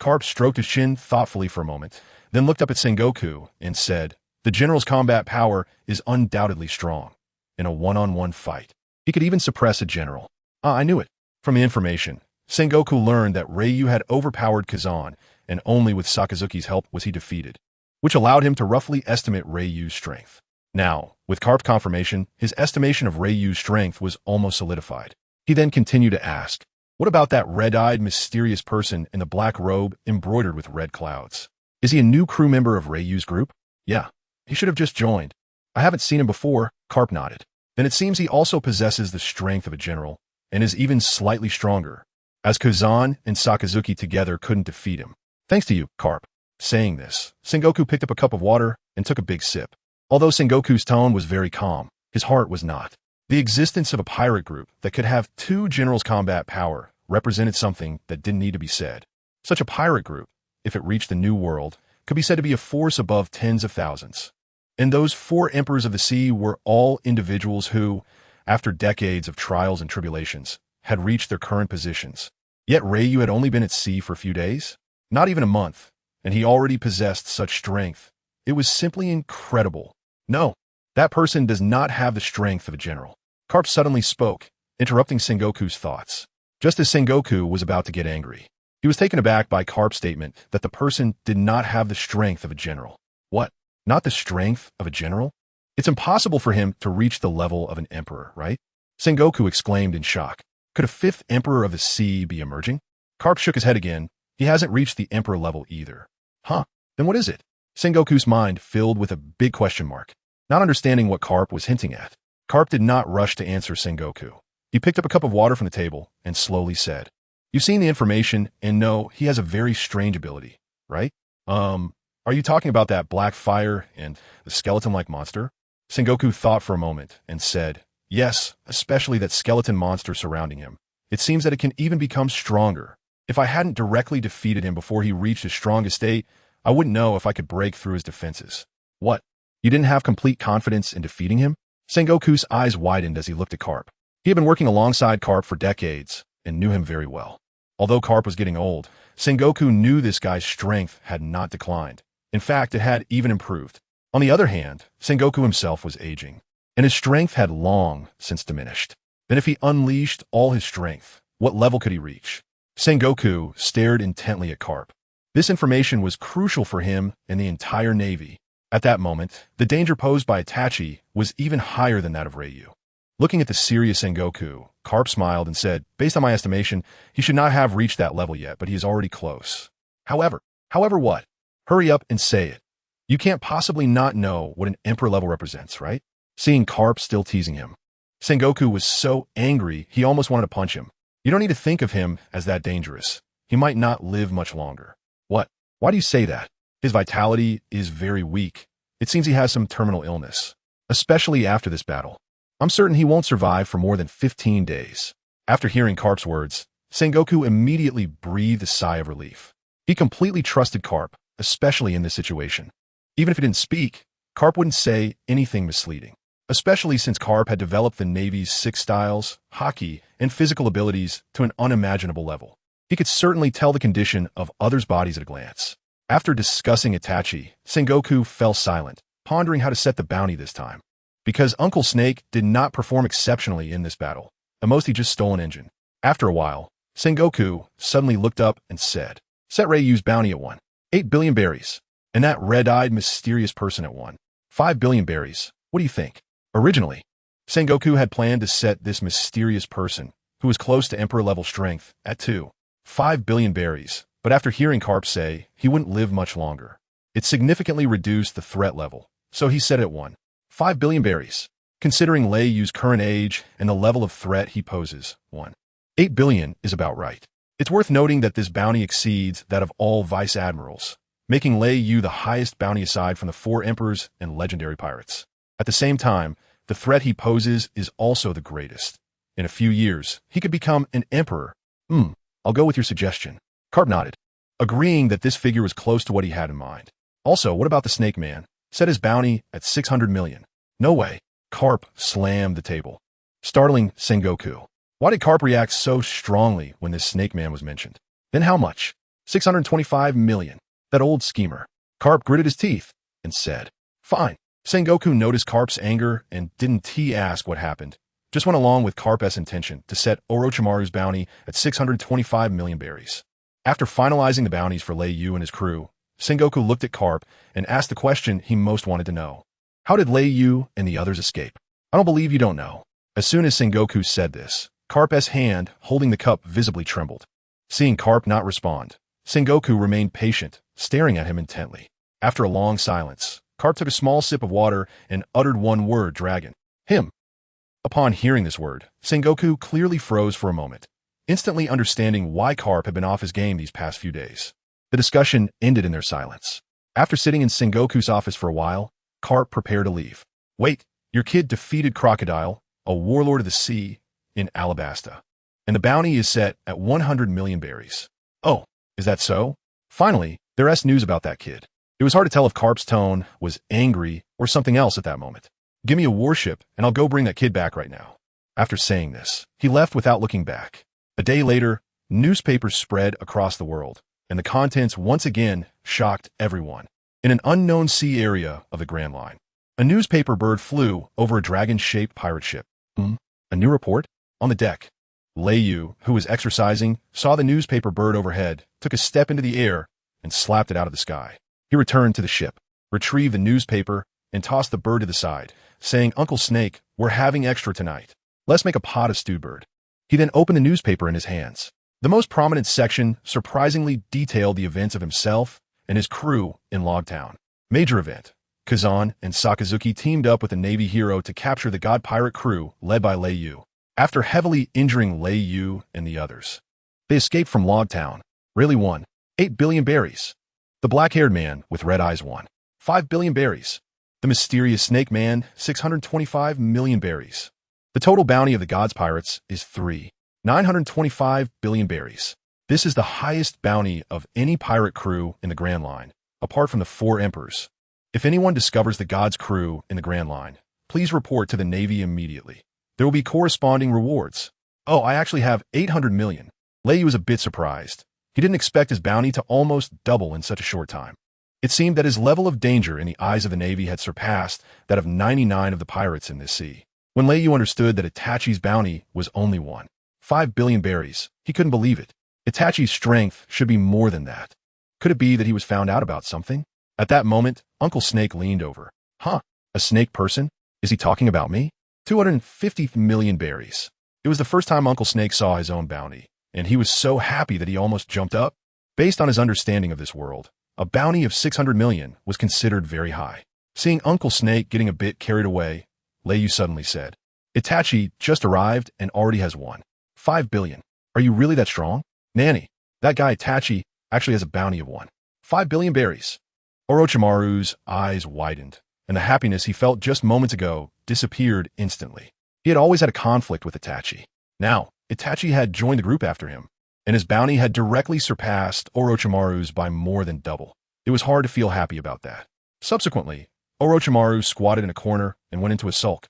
Carp stroked his chin thoughtfully for a moment, then looked up at Sengoku and said, the general's combat power is undoubtedly strong. In a one-on-one fight, he could even suppress a general. I knew it. From the information, Sengoku learned that Ryu had overpowered Kazan, and only with Sakazuki's help was he defeated, which allowed him to roughly estimate Ryu's strength. Now, with Carp's confirmation, his estimation of Ryu's strength was almost solidified. He then continued to ask, what about that red-eyed, mysterious person in the black robe embroidered with red clouds? Is he a new crew member of Ryu's group? Yeah, he should have just joined. I haven't seen him before, Carp nodded. Then it seems he also possesses the strength of a general, and is even slightly stronger, as Kazan and Sakazuki together couldn't defeat him. Thanks to you, Carp. Saying this, Sengoku picked up a cup of water and took a big sip. Although Sengoku's tone was very calm, his heart was not. The existence of a pirate group that could have two generals' combat power represented something that didn't need to be said. Such a pirate group, if it reached the New World, could be said to be a force above tens of thousands. And those 4 emperors of the sea were all individuals who, after decades of trials and tribulations, had reached their current positions. Yet Ryu had only been at sea for a few days, not even a month, and he already possessed such strength. It was simply incredible. No, that person does not have the strength of a general. Carp suddenly spoke, interrupting Sengoku's thoughts. Just as Sengoku was about to get angry, he was taken aback by Carp's statement that the person did not have the strength of a general. What? Not the strength of a general? It's impossible for him to reach the level of an emperor, right? Sengoku exclaimed in shock. Could a 5th emperor of the sea be emerging? Carp shook his head again. He hasn't reached the emperor level either. Huh, then what is it? Sengoku's mind filled with a big question mark. Not understanding what Carp was hinting at, Carp did not rush to answer Sengoku. He picked up a cup of water from the table and slowly said, you've seen the information and know he has a very strange ability, right? Are you talking about that black fire and the skeleton-like monster? Sengoku thought for a moment and said, yes, especially that skeleton monster surrounding him. It seems that it can even become stronger. If I hadn't directly defeated him before he reached his strongest state, I wouldn't know if I could break through his defenses. What? You didn't have complete confidence in defeating him? Sengoku's eyes widened as he looked at Carp. He had been working alongside Carp for decades and knew him very well. Although Carp was getting old, Sengoku knew this guy's strength had not declined. In fact, it had even improved. On the other hand, Sengoku himself was aging, and his strength had long since diminished. Then if he unleashed all his strength, what level could he reach? Sengoku stared intently at Carp. This information was crucial for him and the entire Navy. At that moment, the danger posed by Itachi was even higher than that of Ryu. Looking at the serious Sengoku, Carp smiled and said, based on my estimation, he should not have reached that level yet, but he is already close. However what? Hurry up and say it. You can't possibly not know what an emperor level represents, right? Seeing Carp still teasing him, Sengoku was so angry he almost wanted to punch him. You don't need to think of him as that dangerous. He might not live much longer. What? Why do you say that? His vitality is very weak. It seems he has some terminal illness, especially after this battle. I'm certain he won't survive for more than 15 days. After hearing Carp's words, Sengoku immediately breathed a sigh of relief. He completely trusted Carp, especially in this situation. Even if he didn't speak, Carp wouldn't say anything misleading, especially since Carp had developed the Navy's 6 styles, haki, and physical abilities to an unimaginable level. He could certainly tell the condition of others' bodies at a glance. After discussing Itachi, Sengoku fell silent, pondering how to set the bounty this time. Because Uncle Snake did not perform exceptionally in this battle, at most he just stole an engine. After a while, Sengoku suddenly looked up and said, set Ryu's bounty at 1. 8 billion berries. And that red-eyed mysterious person at 1. 5 billion berries. What do you think? Originally, Sengoku had planned to set this mysterious person, who was close to emperor-level strength, at 2. 5 billion berries, but after hearing Carp say he wouldn't live much longer, it significantly reduced the threat level, so he set it at 1. 5 billion berries. Considering Ryu's current age and the level of threat he poses, 1. 8 billion is about right. It's worth noting that this bounty exceeds that of all vice admirals, making Lei Yu the highest bounty aside from the 4 emperors and legendary pirates. At the same time, the threat he poses is also the greatest. In a few years, he could become an emperor. I'll go with your suggestion. Carp nodded, agreeing that this figure was close to what he had in mind. Also, what about the Snake Man? Set his bounty at 600 million. No way. Carp slammed the table, startling Sengoku. Why did Carp react so strongly when this Snake Man was mentioned? Then how much? 625 million. That old schemer. Carp gritted his teeth and said, fine. Sengoku noticed Carp's anger and didn't ask what happened. Just went along with Carp's intention to set Orochimaru's bounty at 625 million berries. After finalizing the bounties for Lei Yu and his crew, Sengoku looked at Carp and asked the question he most wanted to know. How did Lei Yu and the others escape? I don't believe you don't know. As soon as Sengoku said this, Carp's hand holding the cup visibly trembled. Seeing Carp not respond, Sengoku remained patient, staring at him intently. After a long silence, Carp took a small sip of water and uttered one word, dragon. Him. Upon hearing this word, Sengoku clearly froze for a moment, instantly understanding why Carp had been off his game these past few days. The discussion ended in their silence. After sitting in Sengoku's office for a while, Carp prepared to leave. Wait, your kid defeated Crocodile, a warlord of the sea, in Alabasta. And the bounty is set at 100 million berries. Oh, is that so? Finally, there's news about that kid. It was hard to tell if Carp's tone was angry or something else at that moment. Give me a warship, and I'll go bring that kid back right now. After saying this, he left without looking back. A day later, newspapers spread across the world, and the contents once again shocked everyone. In an unknown sea area of the Grand Line, a newspaper bird flew over a dragon-shaped pirate ship. A new report? On the deck. Lei Yu, who was exercising, saw the newspaper bird overhead, took a step into the air, and slapped it out of the sky. He returned to the ship, retrieved the newspaper, and tossed the bird to the side, saying, Uncle Snake, we're having extra tonight. Let's make a pot of stewed bird. He then opened the newspaper in his hands. The most prominent section surprisingly detailed the events of himself and his crew in Logtown. Major event. Kazan and Sakazuki teamed up with a Navy hero to capture the God Pirate Crew led by Lei Yu. After heavily injuring Lei Yu and the others, they escaped from Logtown. Really won 8 billion berries. The black-haired man with red eyes won 5 billion berries. The mysterious Snake Man, 625 million berries. The total bounty of the God's Pirates is 925 billion berries. This is the highest bounty of any pirate crew in the Grand Line, apart from the 4 emperors. If anyone discovers the God's crew in the Grand Line, please report to the Navy immediately. There will be corresponding rewards. Oh, I actually have 800 million. Lei Yu was a bit surprised. He didn't expect his bounty to almost double in such a short time. It seemed that his level of danger in the eyes of the Navy had surpassed that of 99 of the pirates in this sea. When Lei Yu understood that Itachi's bounty was only 5 billion berries, he couldn't believe it. Itachi's strength should be more than that. Could it be that he was found out about something? At that moment, Uncle Snake leaned over. A snake person? Is he talking about me? 250 million berries. It was the first time Uncle Snake saw his own bounty, and he was so happy that he almost jumped up. Based on his understanding of this world, a bounty of 600 million was considered very high. Seeing Uncle Snake getting a bit carried away, Lei Yu suddenly said, Itachi just arrived and already has 5 billion. Are you really that strong? Nanny, that guy Itachi actually has a bounty of 5 billion berries. Orochimaru's eyes widened, and the happiness he felt just moments ago disappeared instantly. He had always had a conflict with Itachi. Now, Itachi had joined the group after him, and his bounty had directly surpassed Orochimaru's by more than double. It was hard to feel happy about that. Subsequently, Orochimaru squatted in a corner and went into a sulk.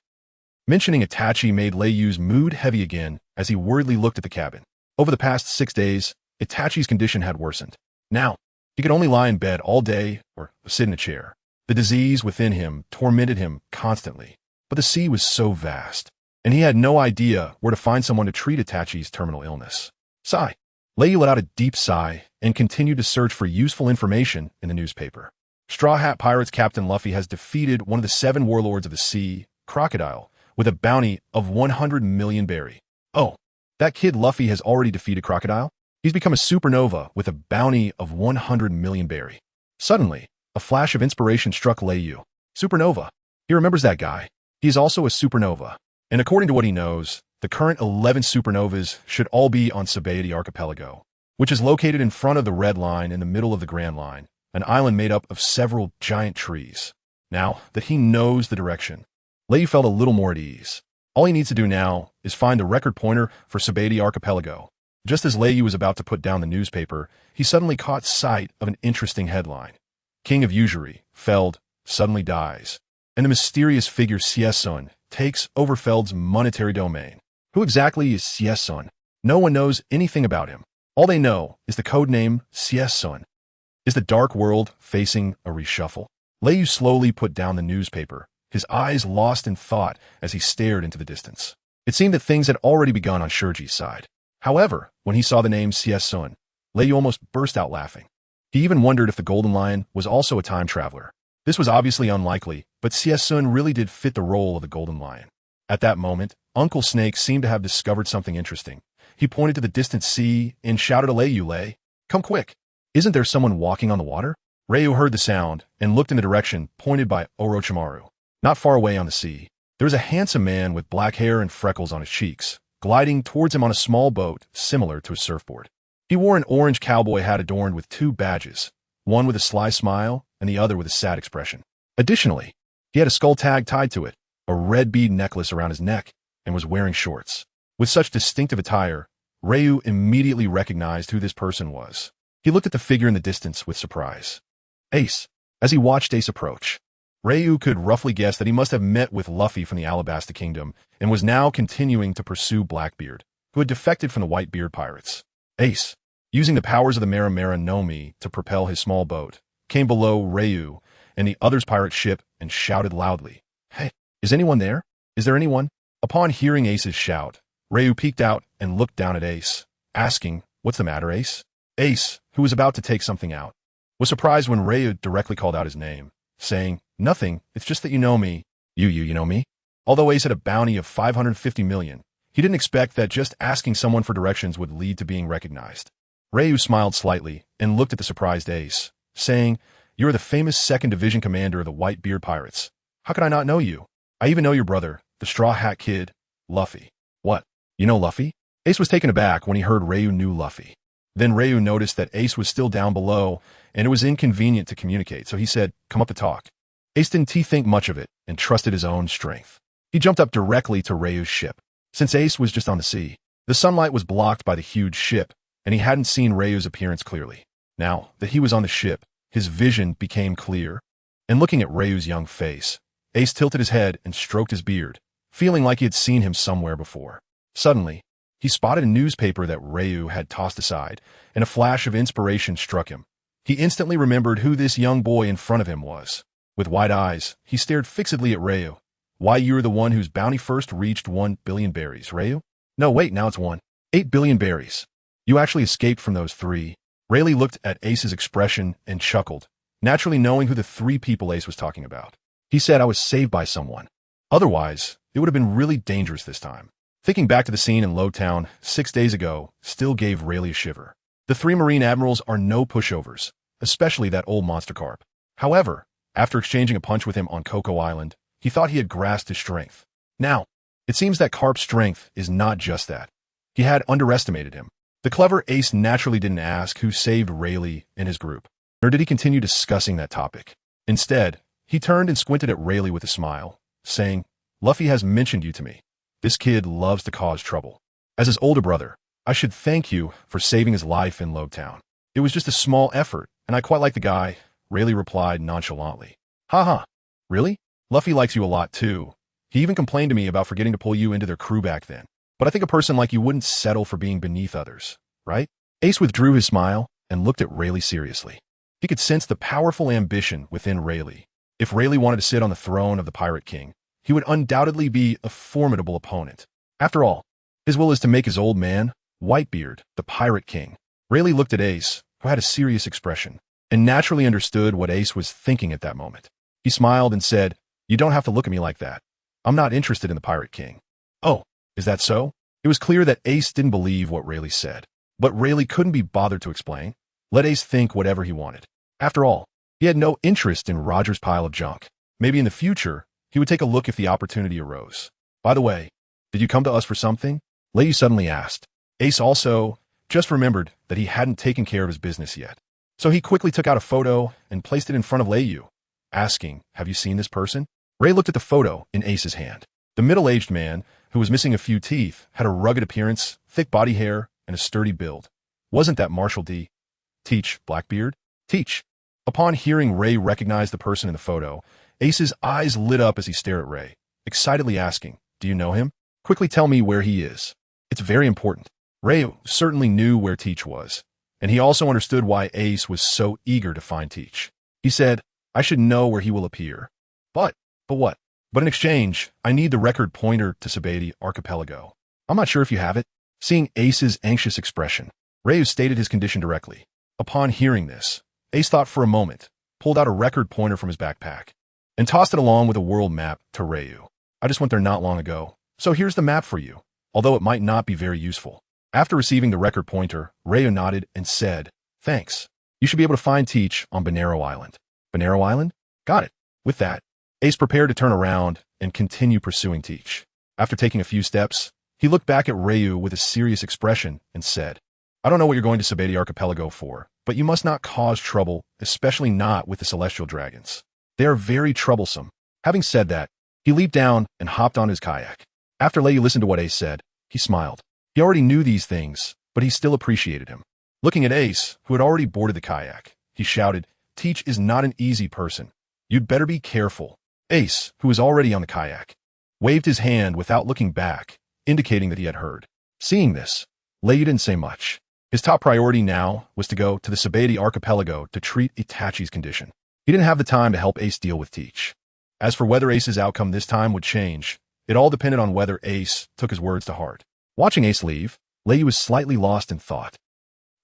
Mentioning Itachi made Lei Yu's mood heavy again as he worriedly looked at the cabin. Over the past 6 days, Itachi's condition had worsened. Now, he could only lie in bed all day or sit in a chair. The disease within him tormented him constantly. But the sea was so vast, and he had no idea where to find someone to treat Itachi's terminal illness. Sigh. Lei Yu let out a deep sigh and continued to search for useful information in the newspaper. Straw Hat Pirates Captain Luffy has defeated one of the 7 warlords of the sea, Crocodile, with a bounty of 100 million berry. Oh, that kid Luffy has already defeated Crocodile? He's become a supernova with a bounty of 100 million berry. Suddenly, a flash of inspiration struck Lei Yu. Supernova. He remembers that guy. He is also a supernova. And according to what he knows, the current 11 supernovas should all be on Sabaody Archipelago, which is located in front of the Red Line in the middle of the Grand Line, an island made up of several giant trees. Now that he knows the direction, Lei felt a little more at ease. All he needs to do now is find the record pointer for Sabati Archipelago. Just as Lei was about to put down the newspaper, he suddenly caught sight of an interesting headline. King of Usury, Feld, suddenly dies, and the mysterious figure Siesun takes over Feld's monetary domain. Who exactly is Siesun? No one knows anything about him. All they know is the codename Siesun. Is the dark world facing a reshuffle? Lei slowly put down the newspaper, his eyes lost in thought as he stared into the distance. It seemed that things had already begun on Shurji's side. However, when he saw the name Siesun, Lei almost burst out laughing. He even wondered if the Golden Lion was also a time traveler. This was obviously unlikely, but Siesun really did fit the role of the Golden Lion. At that moment, Uncle Snake seemed to have discovered something interesting. He pointed to the distant sea and shouted to Lei, "Come quick! Isn't there someone walking on the water?" Ryu heard the sound and looked in the direction pointed by Orochimaru. Not far away on the sea, there was a handsome man with black hair and freckles on his cheeks, gliding towards him on a small boat similar to a surfboard. He wore an orange cowboy hat adorned with two badges, one with a sly smile and the other with a sad expression. Additionally, he had a skull tag tied to it, a red bead necklace around his neck, and was wearing shorts. With such distinctive attire, Ryu immediately recognized who this person was. He looked at the figure in the distance with surprise. Ace. As he watched Ace approach, Ryu could roughly guess that he must have met with Luffy from the Alabasta Kingdom and was now continuing to pursue Blackbeard, who had defected from the Whitebeard pirates. Ace, using the powers of the Maramara no Mi to propel his small boat, came below Ryu and the other's pirate ship and shouted loudly, "Hey, is anyone there? Is there anyone?" Upon hearing Ace's shout, Ryu peeked out and looked down at Ace, asking, "What's the matter, Ace?" Ace, who was about to take something out, was surprised when Ryu directly called out his name, saying, "Nothing, it's just that you know me." You know me? Although Ace had a bounty of 550 million, he didn't expect that just asking someone for directions would lead to being recognized. Ryu smiled slightly and looked at the surprised Ace, saying, "You are the famous 2nd Division commander of the Whitebeard Pirates. How could I not know you? I even know your brother, the Straw Hat Kid, Luffy." "What? You know Luffy?" Ace was taken aback when he heard Ryu knew Luffy. Then Ryu noticed that Ace was still down below, and it was inconvenient to communicate, so he said, "Come up to talk." Ace didn't think much of it and trusted his own strength. He jumped up directly to Ryu's ship. Since Ace was just on the sea, the sunlight was blocked by the huge ship, and he hadn't seen Ryu's appearance clearly. Now that he was on the ship, his vision became clear, and looking at Ryu's young face, Ace tilted his head and stroked his beard, feeling like he had seen him somewhere before. Suddenly, he spotted a newspaper that Ryu had tossed aside, and a flash of inspiration struck him. He instantly remembered who this young boy in front of him was. With wide eyes, he stared fixedly at Ryu. "Why, you're the one whose bounty first reached 1 billion berries, Ryu?" "No, wait, now it's 8 billion berries. You actually escaped from those 3. Rayleigh looked at Ace's expression and chuckled, naturally knowing who the 3 people Ace was talking about. He said, "I was saved by someone. Otherwise, it would have been really dangerous this time." Thinking back to the scene in Lowtown 6 days ago still gave Rayleigh a shiver. The 3 Marine Admirals are no pushovers, especially that old monster carp. However, after exchanging a punch with him on Coco Island, he thought he had grasped his strength. Now, it seems that Carp's strength is not just that. He had underestimated him. The clever Ace naturally didn't ask who saved Rayleigh and his group, nor did he continue discussing that topic. Instead, he turned and squinted at Rayleigh with a smile, saying, "Luffy has mentioned you to me. This kid loves to cause trouble. As his older brother, I should thank you for saving his life in Lowtown. It was just a small effort, and I quite like the guy," Rayleigh replied nonchalantly. "Haha, really? Luffy likes you a lot too. He even complained to me about forgetting to pull you into their crew back then. But I think a person like you wouldn't settle for being beneath others, right?" Ace withdrew his smile and looked at Rayleigh seriously. He could sense the powerful ambition within Rayleigh. If Rayleigh wanted to sit on the throne of the Pirate King, he would undoubtedly be a formidable opponent. After all, his will is to make his old man, Whitebeard, the Pirate King. Rayleigh looked at Ace, who had a serious expression, and naturally understood what Ace was thinking at that moment. He smiled and said, "You don't have to look at me like that. I'm not interested in the Pirate King." "Oh, is that so?" It was clear that Ace didn't believe what Rayleigh said, but Rayleigh couldn't be bothered to explain. Let Ace think whatever he wanted. After all, he had no interest in Roger's pile of junk. Maybe in the future, he would take a look if the opportunity arose. "By the way, did you come to us for something?" Lei suddenly asked. Ace also just remembered that he hadn't taken care of his business yet. So he quickly took out a photo and placed it in front of Leiyu, asking, "Have you seen this person?" Ray looked at the photo in Ace's hand. The middle-aged man, who was missing a few teeth, had a rugged appearance, thick body hair, and a sturdy build. Wasn't that Marshall D. Teach Blackbeard? Teach. Upon hearing Ray recognize the person in the photo, Ace's eyes lit up as he stared at Ray, excitedly asking, "Do you know him? Quickly tell me where he is. It's very important." Ray certainly knew where Teach was, and he also understood why Ace was so eager to find Teach. He said, "I should know where he will appear. But what? But in exchange, I need the record pointer to Subordinate Archipelago. I'm not sure if you have it." Seeing Ace's anxious expression, Ryu stated his condition directly. Upon hearing this, Ace thought for a moment, pulled out a record pointer from his backpack, and tossed it along with a world map to Ryu. "I just went there not long ago, so here's the map for you, although it might not be very useful." After receiving the record pointer, Ryu nodded and said, "Thanks. You should be able to find Teach on Bonero Island." Bonero Island? Got it. With that, Ace prepared to turn around and continue pursuing Teach. After taking a few steps, he looked back at Ryu with a serious expression and said, "I don't know what you're going to Subordinate Archipelago for, but you must not cause trouble, especially not with the celestial dragons. They are very troublesome." Having said that, he leaped down and hopped on his kayak. After Leiyu listened to what Ace said, he smiled. He already knew these things, but he still appreciated him. Looking at Ace, who had already boarded the kayak, he shouted, "Teach is not an easy person. You'd better be careful." Ace, who was already on the kayak, waved his hand without looking back, indicating that he had heard. Seeing this, Leiyu didn't say much. His top priority now was to go to the Subordinate Archipelago to treat Itachi's condition. He didn't have the time to help Ace deal with Teach. As for whether Ace's outcome this time would change, it all depended on whether Ace took his words to heart. Watching Ace leave, Leiyu was slightly lost in thought.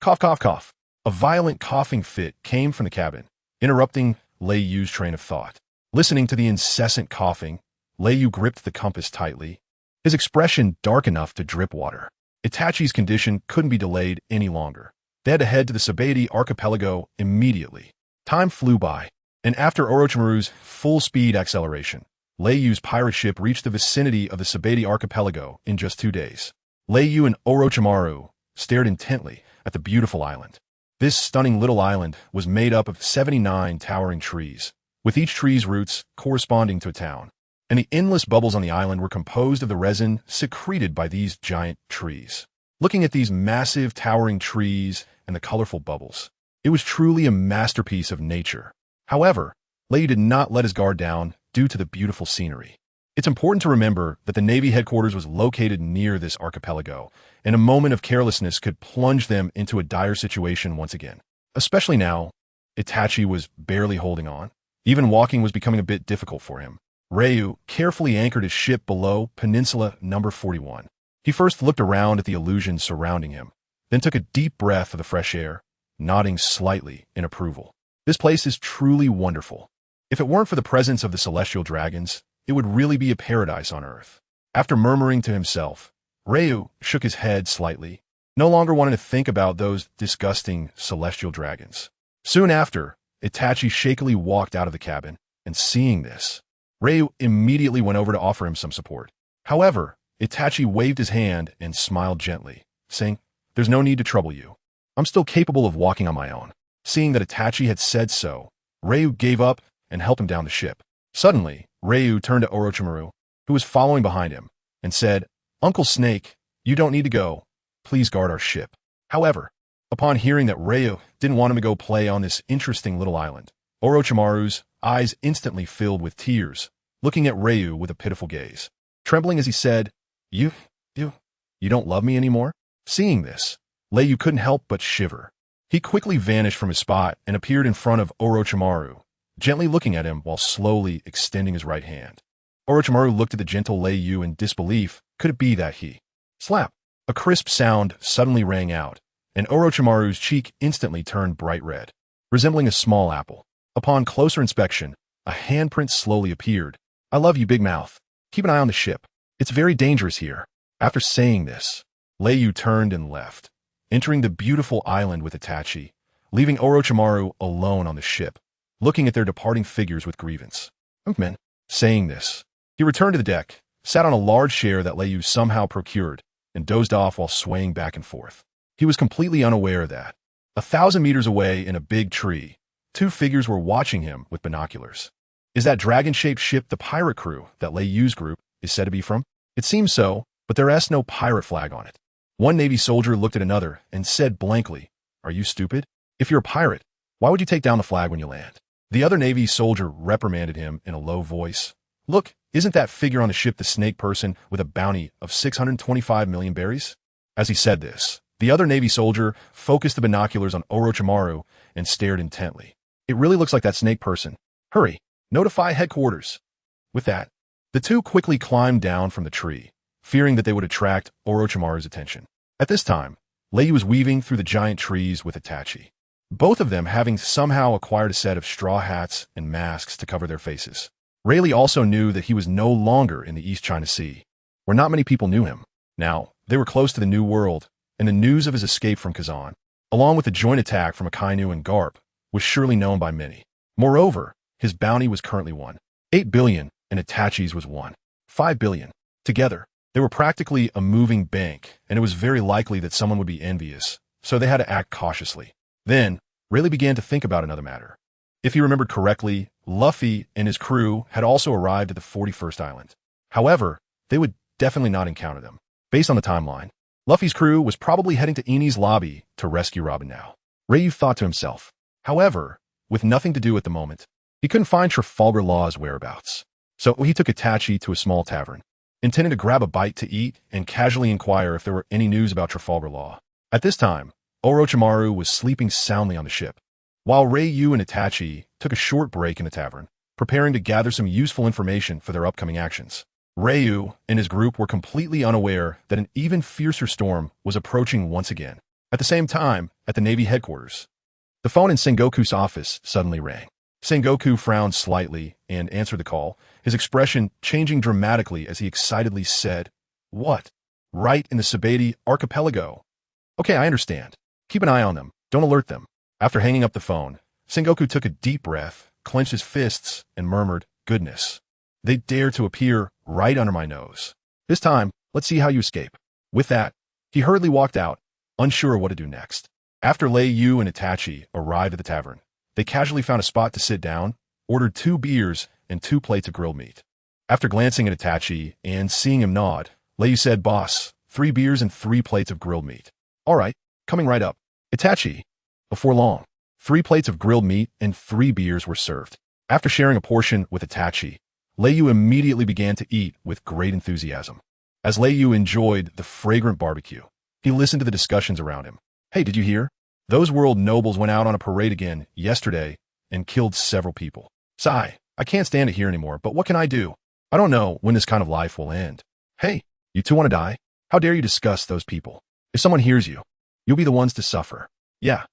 Cough, cough, cough. A violent coughing fit came from the cabin, interrupting Leiyu's train of thought. Listening to the incessant coughing, Leiyu gripped the compass tightly, his expression dark enough to drip water. Itachi's condition couldn't be delayed any longer. They had to head to the Subordinate Archipelago immediately. Time flew by, and after Orochimaru's full-speed acceleration, Leiyu's pirate ship reached the vicinity of the Subordinate Archipelago in just 2 days. Leiyu and Orochimaru stared intently at the beautiful island. This stunning little island was made up of 79 towering trees, with each tree's roots corresponding to a town, and the endless bubbles on the island were composed of the resin secreted by these giant trees. Looking at these massive towering trees and the colorful bubbles, it was truly a masterpiece of nature. However, Leiyu did not let his guard down due to the beautiful scenery. It's important to remember that the Navy headquarters was located near this archipelago, and a moment of carelessness could plunge them into a dire situation once again. Especially now, Itachi was barely holding on. Even walking was becoming a bit difficult for him. Ryu carefully anchored his ship below Peninsula number 41. He first looked around at the illusions surrounding him, then took a deep breath of the fresh air, nodding slightly in approval. This place is truly wonderful. If it weren't for the presence of the celestial dragons, it would really be a paradise on Earth. After murmuring to himself, Ryu shook his head slightly, no longer wanting to think about those disgusting celestial dragons. Soon after, Itachi shakily walked out of the cabin, and seeing this, Ryu immediately went over to offer him some support. However, Itachi waved his hand and smiled gently, saying, "There's no need to trouble you. I'm still capable of walking on my own." Seeing that Itachi had said so, Ryu gave up and helped him down the ship. Suddenly, Ryu turned to Orochimaru, who was following behind him, and said, "Uncle Snake, you don't need to go. Please guard our ship." However, upon hearing that Ryu didn't want him to go play on this interesting little island, Orochimaru's eyes instantly filled with tears, looking at Ryu with a pitiful gaze. Trembling as he said, You don't love me anymore?" Seeing this, Leiyu couldn't help but shiver. He quickly vanished from his spot and appeared in front of Orochimaru, gently looking at him while slowly extending his right hand. Orochimaru looked at the gentle Leiyu in disbelief. Could it be that he... Slap! A crisp sound suddenly rang out, and Orochimaru's cheek instantly turned bright red, resembling a small apple. Upon closer inspection, a handprint slowly appeared. "I love you, Big Mouth. Keep an eye on the ship. It's very dangerous here." After saying this, Leiyu turned and left, entering the beautiful island with Itachi, leaving Orochimaru alone on the ship, looking at their departing figures with grievance. "Men." Saying this, he returned to the deck, sat on a large chair that Leiyu somehow procured, and dozed off while swaying back and forth. He was completely unaware that, 1,000 meters away in a big tree, two figures were watching him with binoculars. Is that dragon-shaped ship the pirate crew that Lei Yu's group is said to be from? It seems so, but there's no pirate flag on it. One Navy soldier looked at another and said blankly, "Are you stupid? If you're a pirate, why would you take down the flag when you land?" The other Navy soldier reprimanded him in a low voice. "Look, isn't that figure on the ship the snake person with a bounty of 625 million berries?" As he said this, the other Navy soldier focused the binoculars on Orochimaru and stared intently. "It really looks like that snake person. Hurry, notify headquarters." With that, the two quickly climbed down from the tree, fearing that they would attract Orochimaru's attention. At this time, Lei Yu was weaving through the giant trees with Itachi, both of them having somehow acquired a set of straw hats and masks to cover their faces. Rayleigh also knew that he was no longer in the East China Sea, where not many people knew him. Now, they were close to the New World, and the news of his escape from Kazan, along with the joint attack from Akainu and Garp, was surely known by many. Moreover, his bounty was currently 8 billion, and Itachi's was 5 billion. Together, they were practically a moving bank, and it was very likely that someone would be envious, so they had to act cautiously. Then, Rayleigh began to think about another matter. If he remembered correctly, Luffy and his crew had also arrived at the 41st Island. However, they would definitely not encounter them. Based on the timeline, Luffy's crew was probably heading to Eni's lobby to rescue Robin now. Ryu thought to himself. However, with nothing to do at the moment, he couldn't find Trafalgar Law's whereabouts. So he took Itachi to a small tavern, intending to grab a bite to eat and casually inquire if there were any news about Trafalgar Law. At this time, Orochimaru was sleeping soundly on the ship, while Ryu and Itachi took a short break in the tavern, preparing to gather some useful information for their upcoming actions. Ryu and his group were completely unaware that an even fiercer storm was approaching once again. At the same time, at the Navy headquarters, the phone in Sengoku's office suddenly rang. Sengoku frowned slightly and answered the call, his expression changing dramatically as he excitedly said, "What? Right in the Sabati archipelago? Okay, I understand. Keep an eye on them. Don't alert them." After hanging up the phone, Sengoku took a deep breath, clenched his fists, and murmured, "Goodness. They dare to appear right under my nose. This time, let's see how you escape." With that, he hurriedly walked out, unsure what to do next. After Lei Yu and Itachi arrived at the tavern, they casually found a spot to sit down, ordered 2 beers and 2 plates of grilled meat. After glancing at Itachi and seeing him nod, Lei Yu said, "Boss, 3 beers and 3 plates of grilled meat." "All right, coming right up." Itachi. Before long, 3 plates of grilled meat and 3 beers were served. After sharing a portion with Itachi, Lei Yu immediately began to eat with great enthusiasm. As Lei Yu enjoyed the fragrant barbecue, he listened to the discussions around him. "Hey, did you hear? Those world nobles went out on a parade again yesterday and killed several people. Sigh, I can't stand it here anymore, but what can I do? I don't know when this kind of life will end. Hey, you two want to die? How dare you discuss those people? If someone hears you, you'll be the ones to suffer. Yeah,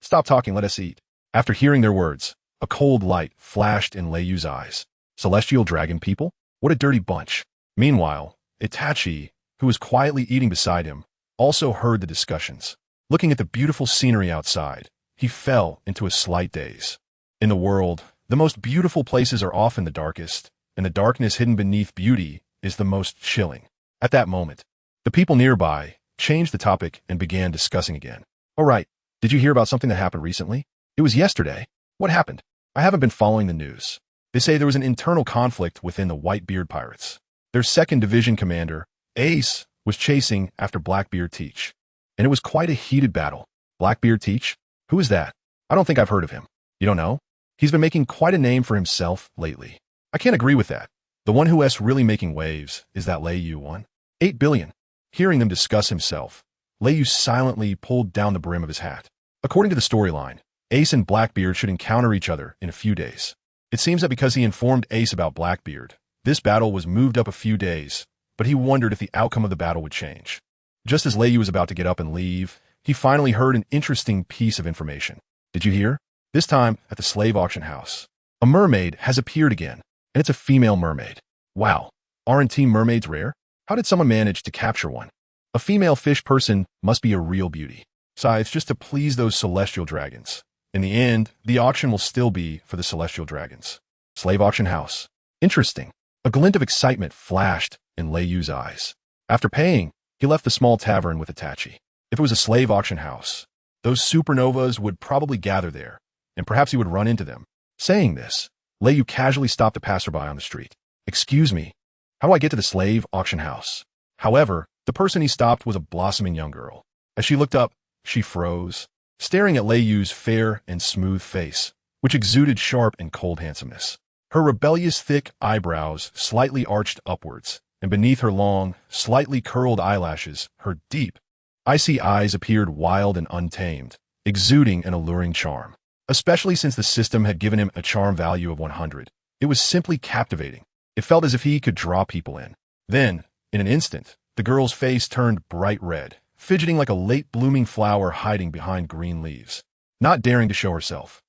stop talking, let us eat." After hearing their words, a cold light flashed in Lei Yu's eyes. Celestial dragon people? What a dirty bunch. Meanwhile, Itachi, who was quietly eating beside him, also heard the discussions. Looking at the beautiful scenery outside, he fell into a slight daze. In the world, the most beautiful places are often the darkest, and the darkness hidden beneath beauty is the most chilling. At that moment, the people nearby changed the topic and began discussing again. "All right, did you hear about something that happened recently? It was yesterday. What happened? I haven't been following the news. They say there was an internal conflict within the Whitebeard Pirates. Their 2nd Division commander, Ace, was chasing after Blackbeard Teach, and it was quite a heated battle." "Blackbeard Teach? Who is that? I don't think I've heard of him." "You don't know? He's been making quite a name for himself lately." "I can't agree with that. The one who is really making waves is that Lei Yu one. 8 billion. Hearing them discuss himself, Lei Yu silently pulled down the brim of his hat. According to the storyline, Ace and Blackbeard should encounter each other in a few days. It seems that because he informed Ace about Blackbeard, this battle was moved up a few days, but he wondered if the outcome of the battle would change. Just as Lei Yu was about to get up and leave, he finally heard an interesting piece of information. "Did you hear? This time at the slave auction house, a mermaid has appeared again, and it's a female mermaid. Wow, aren't team mermaids rare? How did someone manage to capture one? A female fish person must be a real beauty. Besides, just to please those celestial dragons. In the end, the auction will still be for the celestial dragons." Slave auction house. Interesting. A glint of excitement flashed in Lei Yu's eyes. After paying, he left the small tavern with Itachi. If it was a slave auction house, those supernovas would probably gather there, and perhaps he would run into them. Saying this, Lei Yu casually stopped a passerby on the street. "Excuse me, how do I get to the slave auction house?" However, the person he stopped was a blossoming young girl. As she looked up, she froze, staring at Lei Yu's fair and smooth face, which exuded sharp and cold handsomeness. Her rebellious thick eyebrows slightly arched upwards, and beneath her long, slightly curled eyelashes, her deep, icy eyes appeared wild and untamed, exuding an alluring charm. Especially since the system had given him a charm value of 100. It was simply captivating. It felt as if he could draw people in. Then, in an instant, the girl's face turned bright red, fidgeting like a late-blooming flower hiding behind green leaves, not daring to show herself.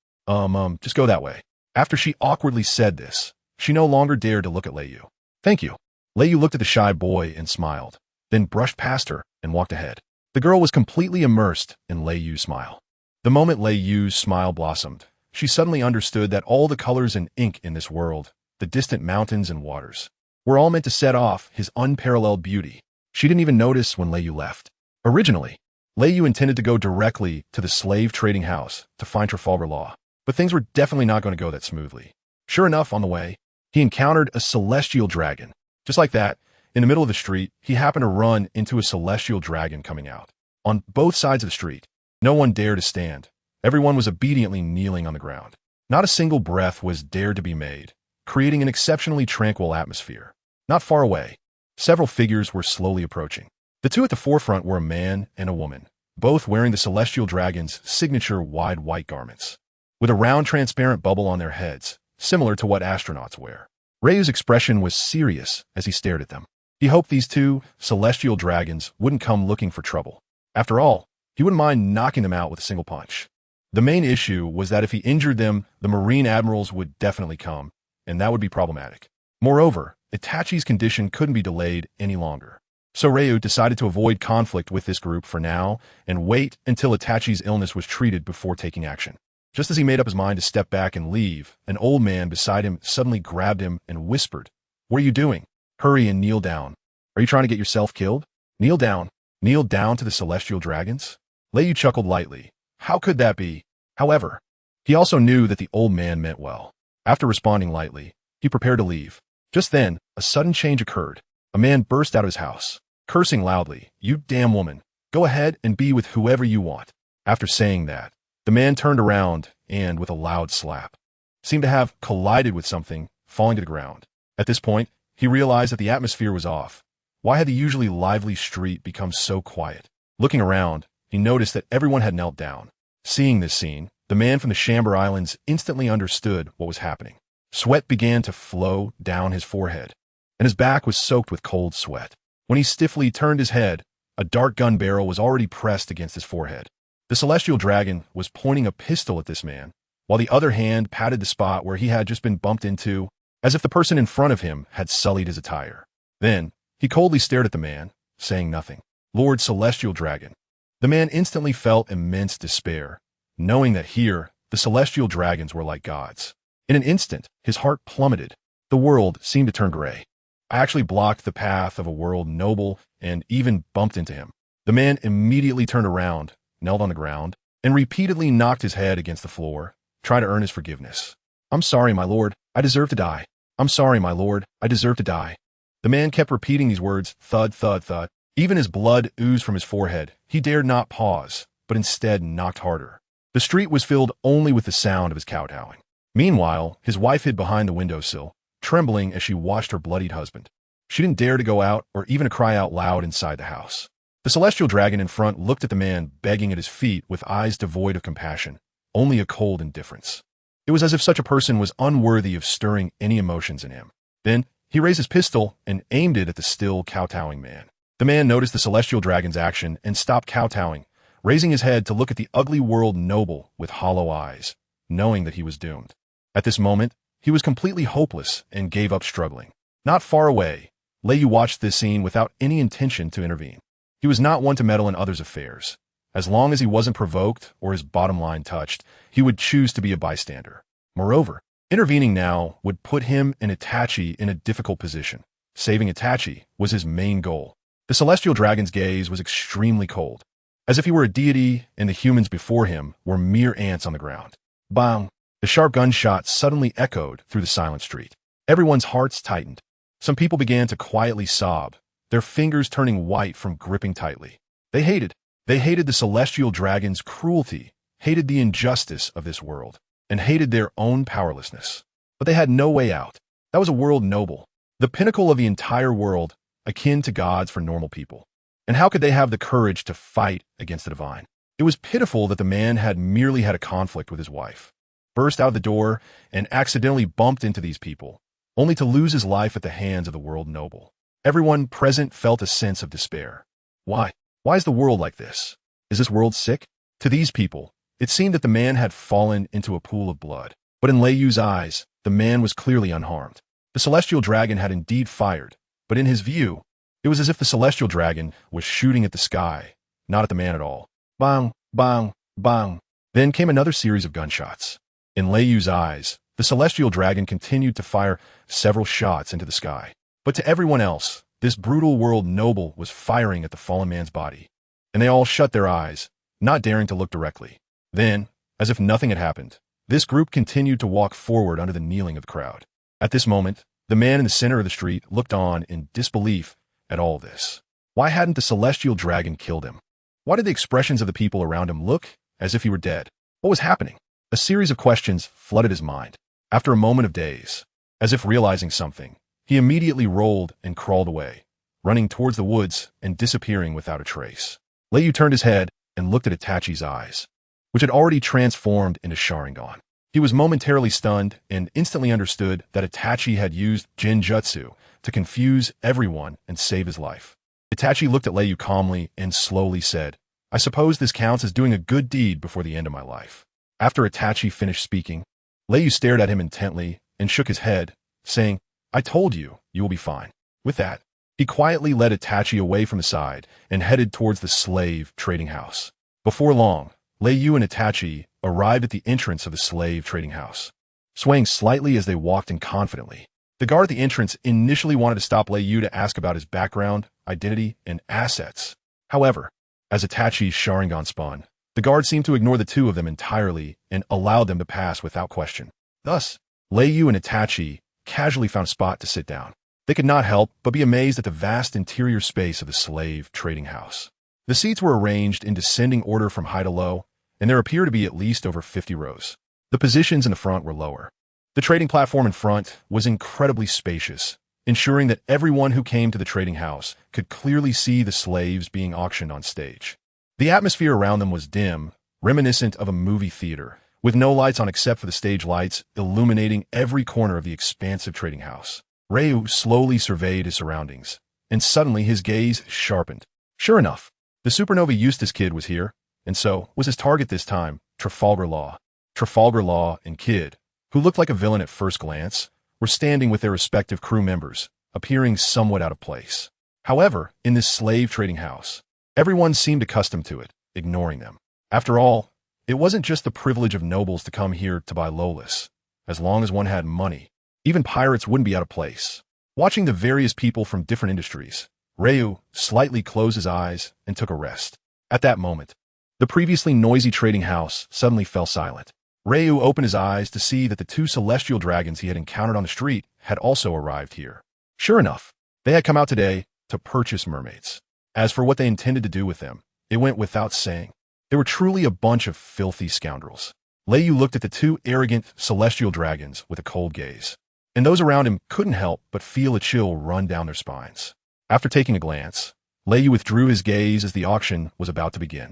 Just go that way." After she awkwardly said this, she no longer dared to look at Lei Yu. "Thank you." Lei Yu looked at the shy boy and smiled, then brushed past her and walked ahead. The girl was completely immersed in Lei Yu's smile. The moment Lei Yu's smile blossomed, she suddenly understood that all the colors and ink in this world, the distant mountains and waters, were all meant to set off his unparalleled beauty. She didn't even notice when Lei Yu left. Originally, Lei Yu intended to go directly to the slave trading house to find Trafalgar Law, but things were definitely not going to go that smoothly. Sure enough, on the way, he encountered a celestial dragon. Just like that, in the middle of the street, he happened to run into a celestial dragon coming out. On both sides of the street, no one dared to stand. Everyone was obediently kneeling on the ground. Not a single breath was dared to be made, creating an exceptionally tranquil atmosphere. Not far away, several figures were slowly approaching. The two at the forefront were a man and a woman, both wearing the celestial dragon's signature wide white garments, with a round transparent bubble on their heads, similar to what astronauts wear. Ryu's expression was serious as he stared at them. He hoped these two celestial dragons wouldn't come looking for trouble. After all, he wouldn't mind knocking them out with a single punch. The main issue was that if he injured them, the Marine admirals would definitely come, and that would be problematic. Moreover, Itachi's condition couldn't be delayed any longer. So Ryu decided to avoid conflict with this group for now and wait until Itachi's illness was treated before taking action. Just as he made up his mind to step back and leave, an old man beside him suddenly grabbed him and whispered, "What are you doing? Hurry and kneel down. Are you trying to get yourself killed? Kneel down. Kneel down to the celestial dragons?" Lei Yu chuckled lightly. How could that be? However, he also knew that the old man meant well. After responding lightly, he prepared to leave. Just then, a sudden change occurred. A man burst out of his house, cursing loudly, "You damn woman. Go ahead and be with whoever you want." After saying that, the man turned around and, with a loud slap, seemed to have collided with something, falling to the ground. At this point, he realized that the atmosphere was off. Why had the usually lively street become so quiet? Looking around, he noticed that everyone had knelt down. Seeing this scene, the man from the Shamber Islands instantly understood what was happening. Sweat began to flow down his forehead, and his back was soaked with cold sweat. When he stiffly turned his head, a dark gun barrel was already pressed against his forehead. The celestial dragon was pointing a pistol at this man, while the other hand patted the spot where he had just been bumped into, as if the person in front of him had sullied his attire. Then, he coldly stared at the man, saying nothing. "Lord Celestial Dragon." The man instantly felt immense despair, knowing that here, the celestial dragons were like gods. In an instant, his heart plummeted. The world seemed to turn gray. "I actually blocked the path of a world noble and even bumped into him." The man immediately turned around, knelt on the ground, and repeatedly knocked his head against the floor, trying to earn his forgiveness. "I'm sorry, my lord. I deserve to die. I'm sorry, my lord. I deserve to die." The man kept repeating these words, thud, thud, thud. Even as blood oozed from his forehead, he dared not pause, but instead knocked harder. The street was filled only with the sound of his kowtowing. Meanwhile, his wife hid behind the windowsill, trembling as she watched her bloodied husband. She didn't dare to go out or even to cry out loud inside the house. The celestial dragon in front looked at the man begging at his feet with eyes devoid of compassion, only a cold indifference. It was as if such a person was unworthy of stirring any emotions in him. Then, he raised his pistol and aimed it at the still kowtowing man. The man noticed the celestial dragon's action and stopped kowtowing, raising his head to look at the ugly world noble with hollow eyes, knowing that he was doomed. At this moment, he was completely hopeless and gave up struggling. Not far away, Lei Yu watched this scene without any intention to intervene. He was not one to meddle in others' affairs. As long as he wasn't provoked or his bottom line touched, he would choose to be a bystander. Moreover, intervening now would put him and Itachi in a difficult position. Saving Itachi was his main goal. The celestial dragon's gaze was extremely cold. as if he were a deity and the humans before him were mere ants on the ground. Bang! The sharp gunshot suddenly echoed through the silent street. Everyone's hearts tightened. Some people began to quietly sob, their fingers turning white from gripping tightly. They hated the celestial dragon's cruelty, hated the injustice of this world, and hated their own powerlessness. But they had no way out. That was a world noble, the pinnacle of the entire world, akin to gods for normal people. And how could they have the courage to fight against the divine? It was pitiful that the man had merely had a conflict with his wife, burst out of the door, and accidentally bumped into these people, only to lose his life at the hands of the world noble. Everyone present felt a sense of despair. Why? Why is the world like this? Is this world sick? To these people, it seemed that the man had fallen into a pool of blood. But in Lei Yu's eyes, the man was clearly unharmed. The celestial dragon had indeed fired, but in his view, it was as if the celestial dragon was shooting at the sky, not at the man at all. Bang, bang, bang. Then came another series of gunshots. In Lei Yu's eyes, the celestial dragon continued to fire several shots into the sky. But to everyone else, this brutal world noble was firing at the fallen man's body. And they all shut their eyes, not daring to look directly. Then, as if nothing had happened, this group continued to walk forward under the kneeling of the crowd. At this moment, the man in the center of the street looked on in disbelief at all this. Why hadn't the celestial dragon killed him? Why did the expressions of the people around him look as if he were dead? What was happening? A series of questions flooded his mind. After a moment of daze, as if realizing something, he immediately rolled and crawled away, running towards the woods and disappearing without a trace. Lei Yu turned his head and looked at Itachi's eyes, which had already transformed into Sharingan. He was momentarily stunned and instantly understood that Itachi had used Genjutsu to confuse everyone and save his life. Itachi looked at Lei Yu calmly and slowly said, "I suppose this counts as doing a good deed before the end of my life." After Itachi finished speaking, Lei Yu stared at him intently and shook his head, saying, "I told you, you will be fine." With that, he quietly led Itachi away from the side and headed towards the slave trading house. Before long, Lei Yu and Itachi arrived at the entrance of the slave trading house, swaying slightly as they walked in confidently. The guard at the entrance initially wanted to stop Lei Yu to ask about his background, identity, and assets. However, as Itachi's Sharingan spun, the guard seemed to ignore the two of them entirely and allowed them to pass without question. Thus, Lei Yu and Itachi casually found a spot to sit down. They could not help but be amazed at the vast interior space of the slave trading house. The seats were arranged in descending order from high to low, and there appeared to be at least over 50 rows. The positions in the front were lower. The trading platform in front was incredibly spacious, ensuring that everyone who came to the trading house could clearly see the slaves being auctioned on stage. The atmosphere around them was dim, reminiscent of a movie theater, with no lights on except for the stage lights illuminating every corner of the expansive trading house. Ryu slowly surveyed his surroundings, and suddenly his gaze sharpened. Sure enough, the supernova Eustace Kid was here, and so was his target this time, Trafalgar Law. Trafalgar Law and Kid, who looked like a villain at first glance, were standing with their respective crew members, appearing somewhat out of place. However, in this slave trading house, everyone seemed accustomed to it, ignoring them. After all, it wasn't just the privilege of nobles to come here to buy Lolis. As long as one had money, even pirates wouldn't be out of place. Watching the various people from different industries, Ryu slightly closed his eyes and took a rest. At that moment, the previously noisy trading house suddenly fell silent. Ryu opened his eyes to see that the two celestial dragons he had encountered on the street had also arrived here. Sure enough, they had come out today to purchase mermaids. As for what they intended to do with them, it went without saying. They were truly a bunch of filthy scoundrels. Lei Yu looked at the two arrogant celestial dragons with a cold gaze, and those around him couldn't help but feel a chill run down their spines. After taking a glance, Lei Yu withdrew his gaze as the auction was about to begin.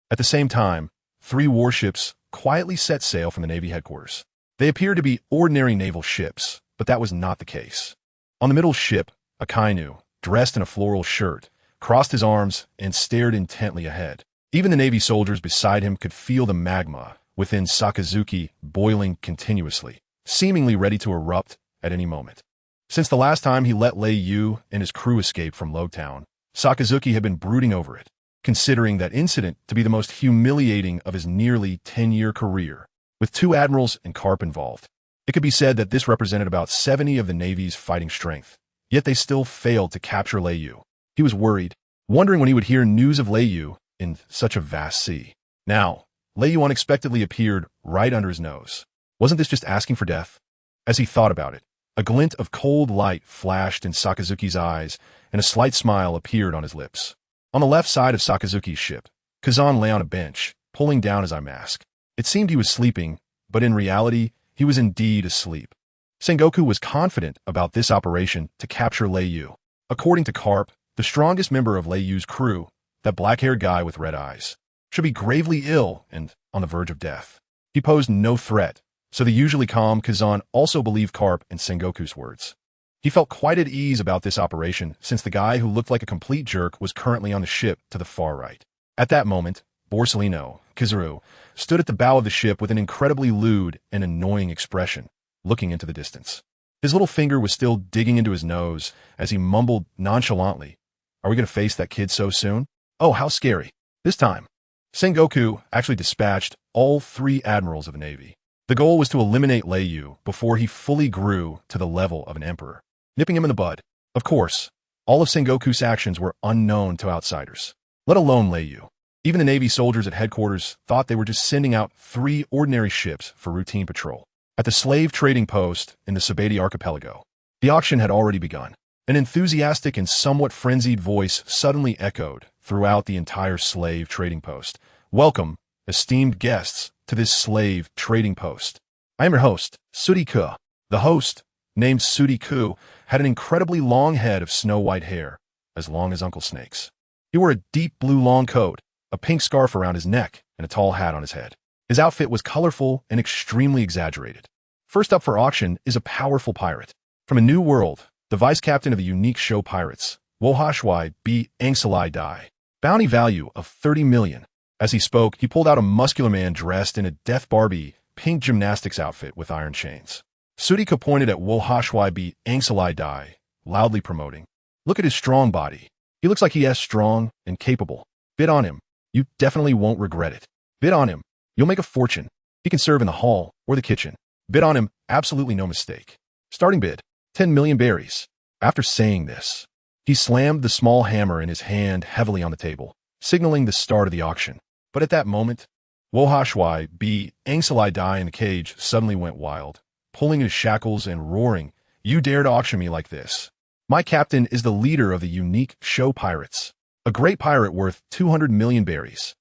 At the same time, 3 warships quietly set sail from the Navy headquarters. They appeared to be ordinary naval ships, but that was not the case. On the middle ship, a Kainu, dressed in a floral shirt, crossed his arms and stared intently ahead. Even the Navy soldiers beside him could feel the magma within Sakazuki boiling continuously, seemingly ready to erupt at any moment. Since the last time he let Lei Yu and his crew escape from Logtown, Sakazuki had been brooding over it, considering that incident to be the most humiliating of his nearly 10-year career. With 2 admirals and Carp involved, it could be said that this represented about 70 of the Navy's fighting strength. Yet they still failed to capture Lei Yu. He was worried, wondering when he would hear news of Lei Yu in such a vast sea. Now, Leiyu unexpectedly appeared right under his nose. Wasn't this just asking for death? As he thought about it, a glint of cold light flashed in Sakazuki's eyes, and a slight smile appeared on his lips. On the left side of Sakazuki's ship, Kazan lay on a bench, pulling down his eye mask. It seemed he was sleeping, but in reality, he was indeed asleep. Sengoku was confident about this operation to capture Leiyu. According to Carp, the strongest member of Leiyu's crew, that black-haired guy with red eyes, should be gravely ill and on the verge of death. He posed no threat, so the usually calm Kazan also believed Carp and Sengoku's words. He felt quite at ease about this operation since the guy who looked like a complete jerk was currently on the ship to the far right. At that moment, Borsellino, Kizaru, stood at the bow of the ship with an incredibly lewd and annoying expression, looking into the distance. His little finger was still digging into his nose as he mumbled nonchalantly, "Are we going to face that kid so soon? Oh, how scary." This time, Sengoku actually dispatched all 3 admirals of the Navy. The goal was to eliminate Leiyu before he fully grew to the level of an emperor, nipping him in the bud. Of course, all of Sengoku's actions were unknown to outsiders, let alone Leiyu. Even the Navy soldiers at headquarters thought they were just sending out 3 ordinary ships for routine patrol. At the slave trading post in the Sabati archipelago, the auction had already begun. An enthusiastic and somewhat frenzied voice suddenly echoed throughout the entire slave trading post. "Welcome, esteemed guests, to this slave trading post. I am your host, Suriku." The host, named Suriku, had an incredibly long head of snow-white hair, as long as Uncle Snake's. He wore a deep blue long coat, a pink scarf around his neck, and a tall hat on his head. His outfit was colorful and extremely exaggerated. First up for auction is a powerful pirate. From a new world, the vice captain of the unique show pirates, Wohashwai B. Angsalai Dai. Bounty value of 30 million. As he spoke, he pulled out a muscular man dressed in a Death Barbie pink gymnastics outfit with iron chains. Sudika pointed at Wohashwai B. Angsalai Dai, loudly promoting, "Look at his strong body. He looks like he is strong and capable. Bid on him. You definitely won't regret it. Bid on him. You'll make a fortune. He can serve in the hall or the kitchen. Bid on him, absolutely no mistake. Starting bid, 10 million berries." After saying this, he slammed the small hammer in his hand heavily on the table, signaling the start of the auction. But at that moment, Wohashwai B. Angsalai Dai in the cage suddenly went wild, pulling his shackles and roaring, "You dare to auction me like this? My captain is the leader of the unique show pirates, a great pirate worth 200 million berries.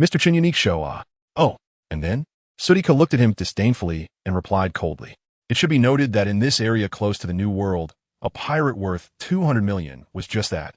Mr. Chin Unique Show, Oh, and then? Sudika looked at him disdainfully and replied coldly. It should be noted that in this area close to the New World, a pirate worth 200 million was just that.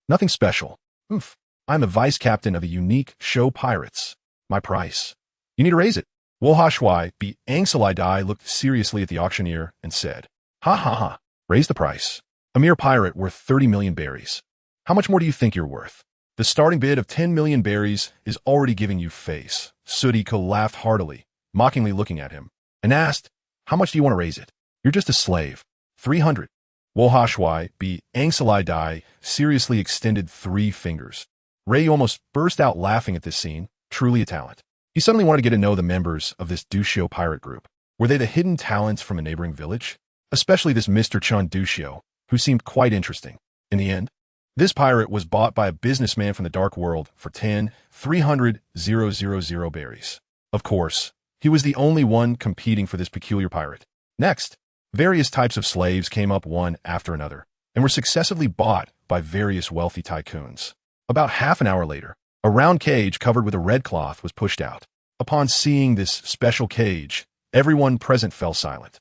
Nothing special. Oof. I'm the vice captain of the unique show pirates. My price. You need to raise it. Wohashwai B. Angsalai Dai looked seriously at the auctioneer and said, "Ha ha ha. Raise the price. A mere pirate worth 30 million berries. How much more do you think you're worth? The starting bid of 10 million berries is already giving you face." Sudika laughed heartily, mockingly looking at him, and asked, "How much do you want to raise it? You're just a slave. 300. Wohashwai B. Angsalai Dai seriously extended 3 fingers. Ray almost burst out laughing at this scene, truly a talent. He suddenly wanted to get to know the members of this Dushio pirate group. Were they the hidden talents from a neighboring village? Especially this Mr. Chun Dushio, who seemed quite interesting. In the end, this pirate was bought by a businessman from the Dark World for 10,300,000 berries. Of course, he was the only one competing for this peculiar pirate. Next, various types of slaves came up one after another, and were successively bought by various wealthy tycoons. About half an hour later, a round cage covered with a red cloth was pushed out. Upon seeing this special cage, everyone present fell silent.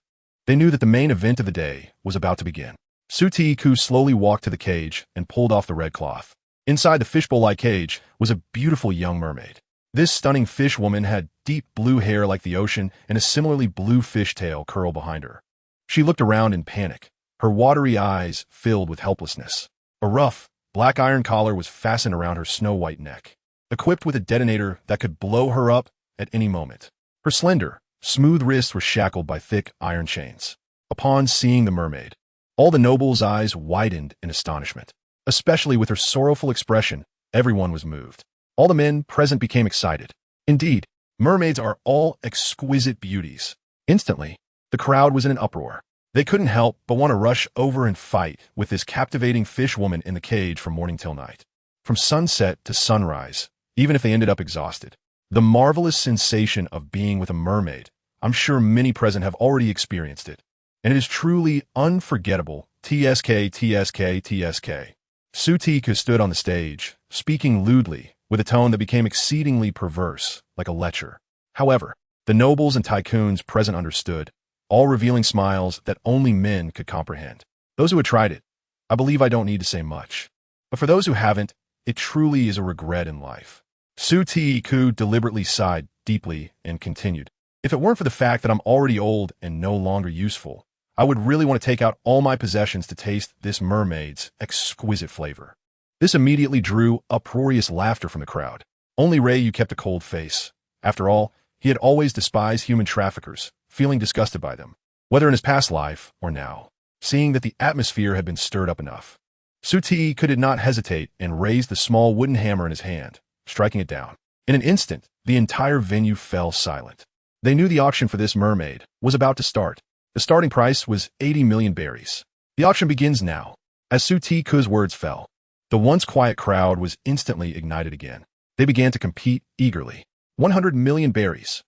They knew that the main event of the day was about to begin. Sutiku slowly walked to the cage and pulled off the red cloth. Inside the fishbowl-like cage was a beautiful young mermaid. This stunning fish woman had deep blue hair like the ocean and a similarly blue fishtail curl behind her. She looked around in panic, her watery eyes filled with helplessness. A rough, black iron collar was fastened around her snow-white neck, equipped with a detonator that could blow her up at any moment. Her slender, smooth wrists were shackled by thick iron chains. Upon seeing the mermaid, all the nobles' eyes widened in astonishment. Especially with her sorrowful expression, everyone was moved. All the men present became excited. Indeed, mermaids are all exquisite beauties. Instantly, the crowd was in an uproar. They couldn't help but want to rush over and fight with this captivating fish woman in the cage from morning till night. From sunset to sunrise, even if they ended up exhausted. The marvelous sensation of being with a mermaid. I'm sure many present have already experienced it. And it is truly unforgettable. TSK, TSK, TSK. Sutika stood on the stage, speaking lewdly, with a tone that became exceedingly perverse, like a lecture. However, the nobles and tycoons present understood, all revealing smiles that only men could comprehend. Those who had tried it, I believe I don't need to say much. But for those who haven't, it truly is a regret in life. Sutika deliberately sighed deeply and continued. If it weren't for the fact that I'm already old and no longer useful, I would really want to take out all my possessions to taste this mermaid's exquisite flavor. This immediately drew uproarious laughter from the crowd. Only Ryu kept a cold face. After all, he had always despised human traffickers, feeling disgusted by them, whether in his past life or now. Seeing that the atmosphere had been stirred up enough, Sutika did not hesitate and raised the small wooden hammer in his hand, striking it down. In an instant, the entire venue fell silent. They knew the auction for this mermaid was about to start. The starting price was 80 million berries. The auction begins now. As Sutika's words fell, the once quiet crowd was instantly ignited again. They began to compete eagerly. 100 million berries.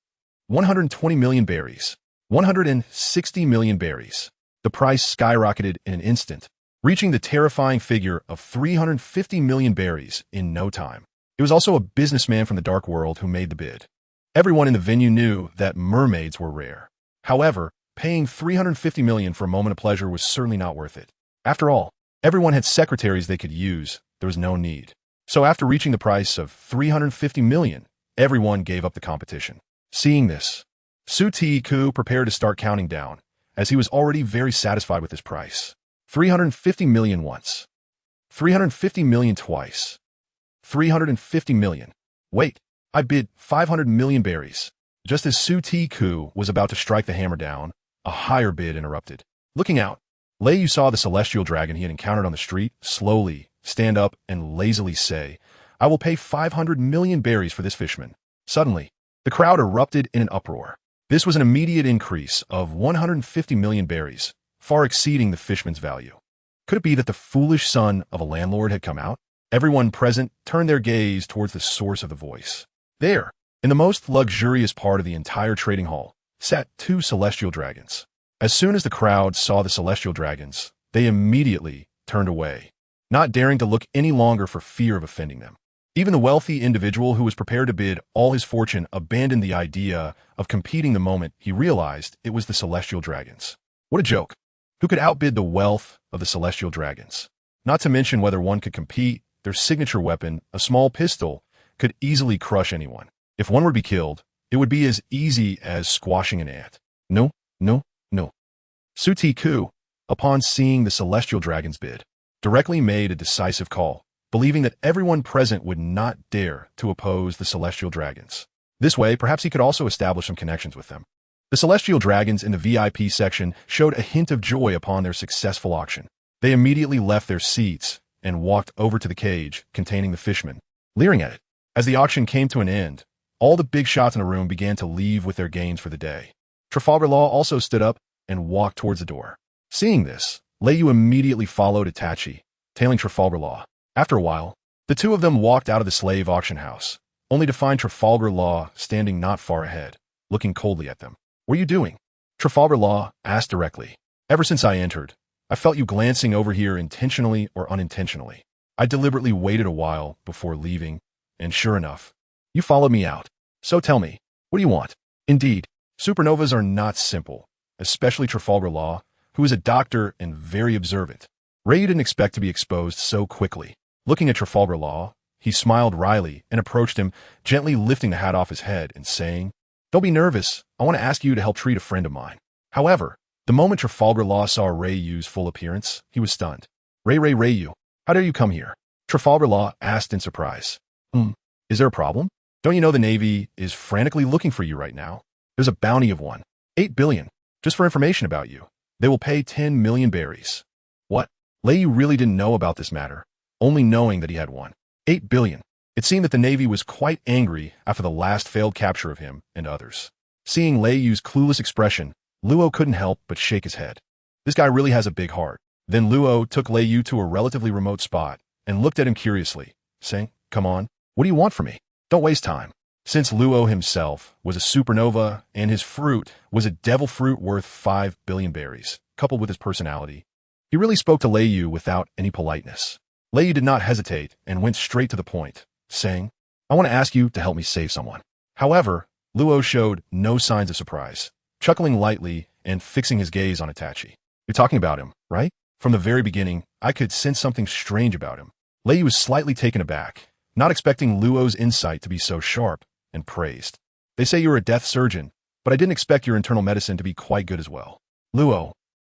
120 million berries. 160 million berries. The price skyrocketed in an instant, reaching the terrifying figure of 350 million berries in no time. It was also a businessman from the dark world who made the bid. Everyone in the venue knew that mermaids were rare. However, paying 350 million for a moment of pleasure was certainly not worth it. After all, everyone had secretaries they could use. There was no need. So after reaching the price of 350 million, everyone gave up the competition. Seeing this, Sutika prepared to start counting down, as he was already very satisfied with his price. 350 million once. 350 million twice. 350 million. Wait, I bid 500 million berries. Just as Sutika was about to strike the hammer down, a higher bid interrupted. Looking out, Leyu saw the celestial dragon he had encountered on the street slowly stand up and lazily say, "I will pay 500 million berries for this fishman." Suddenly, the crowd erupted in an uproar. This was an immediate increase of 150 million berries, far exceeding the fishman's value. Could it be that the foolish son of a landlord had come out? Everyone present turned their gaze towards the source of the voice. There, in the most luxurious part of the entire trading hall, sat two celestial dragons. As soon as the crowd saw the celestial dragons, they immediately turned away, not daring to look any longer for fear of offending them. Even the wealthy individual who was prepared to bid all his fortune abandoned the idea of competing the moment he realized it was the celestial dragons. What a joke! Who could outbid the wealth of the celestial dragons? Not to mention whether one could compete, their signature weapon, a small pistol, could easily crush anyone. If one were to be killed, it would be as easy as squashing an ant. No, no, no. Sutika, upon seeing the celestial dragons bid, directly made a decisive call, believing that everyone present would not dare to oppose the celestial dragons. This way, perhaps he could also establish some connections with them. The celestial dragons in the VIP section showed a hint of joy upon their successful auction. They immediately left their seats and walked over to the cage containing the fishman, leering at it. As the auction came to an end, all the big shots in the room began to leave with their gains for the day. Trafalgar Law also stood up and walked towards the door. Seeing this, Leyu immediately followed Itachi, tailing Trafalgar Law. After a while, the two of them walked out of the slave auction house, only to find Trafalgar Law standing not far ahead, looking coldly at them. "What are you doing?" Trafalgar Law asked directly. "Ever since I entered, I felt you glancing over here intentionally or unintentionally. I deliberately waited a while before leaving, and sure enough, you followed me out. So tell me, what do you want?" Indeed, supernovas are not simple, especially Trafalgar Law, who is a doctor and very observant. Ryu didn't expect to be exposed so quickly. Looking at Trafalgar Law, he smiled wryly and approached him, gently lifting the hat off his head and saying, "Don't be nervous. I want to ask you to help treat a friend of mine." However, the moment Trafalgar Law saw Ryu's full appearance, he was stunned. Ryu, how dare you come here?" Trafalgar Law asked in surprise. Is there a problem? Don't you know the Navy is frantically looking for you right now? There's a bounty of 8 billion, just for information about you. They will pay 10 million berries." What? Leyu really didn't know about this matter, only knowing that he had 8 billion. It seemed that the Navy was quite angry after the last failed capture of him and others. Seeing Leiyu's clueless expression, Luo couldn't help but shake his head. This guy really has a big heart. Then Luo took Leiyu to a relatively remote spot and looked at him curiously, saying, "Come on, what do you want from me?" Don't waste time. Since Luo himself was a supernova and his fruit was a devil fruit worth 5 billion berries, coupled with his personality, he really spoke to Lei Yu without any politeness. Lei Yu did not hesitate and went straight to the point, saying, I want to ask you to help me save someone. However, Luo showed no signs of surprise, chuckling lightly and fixing his gaze on Itachi. You're talking about him, right? From the very beginning, I could sense something strange about him. Lei Yu was slightly taken aback, not expecting Luo's insight to be so sharp, and praised. They say you're a death surgeon, but I didn't expect your internal medicine to be quite good as well. Luo.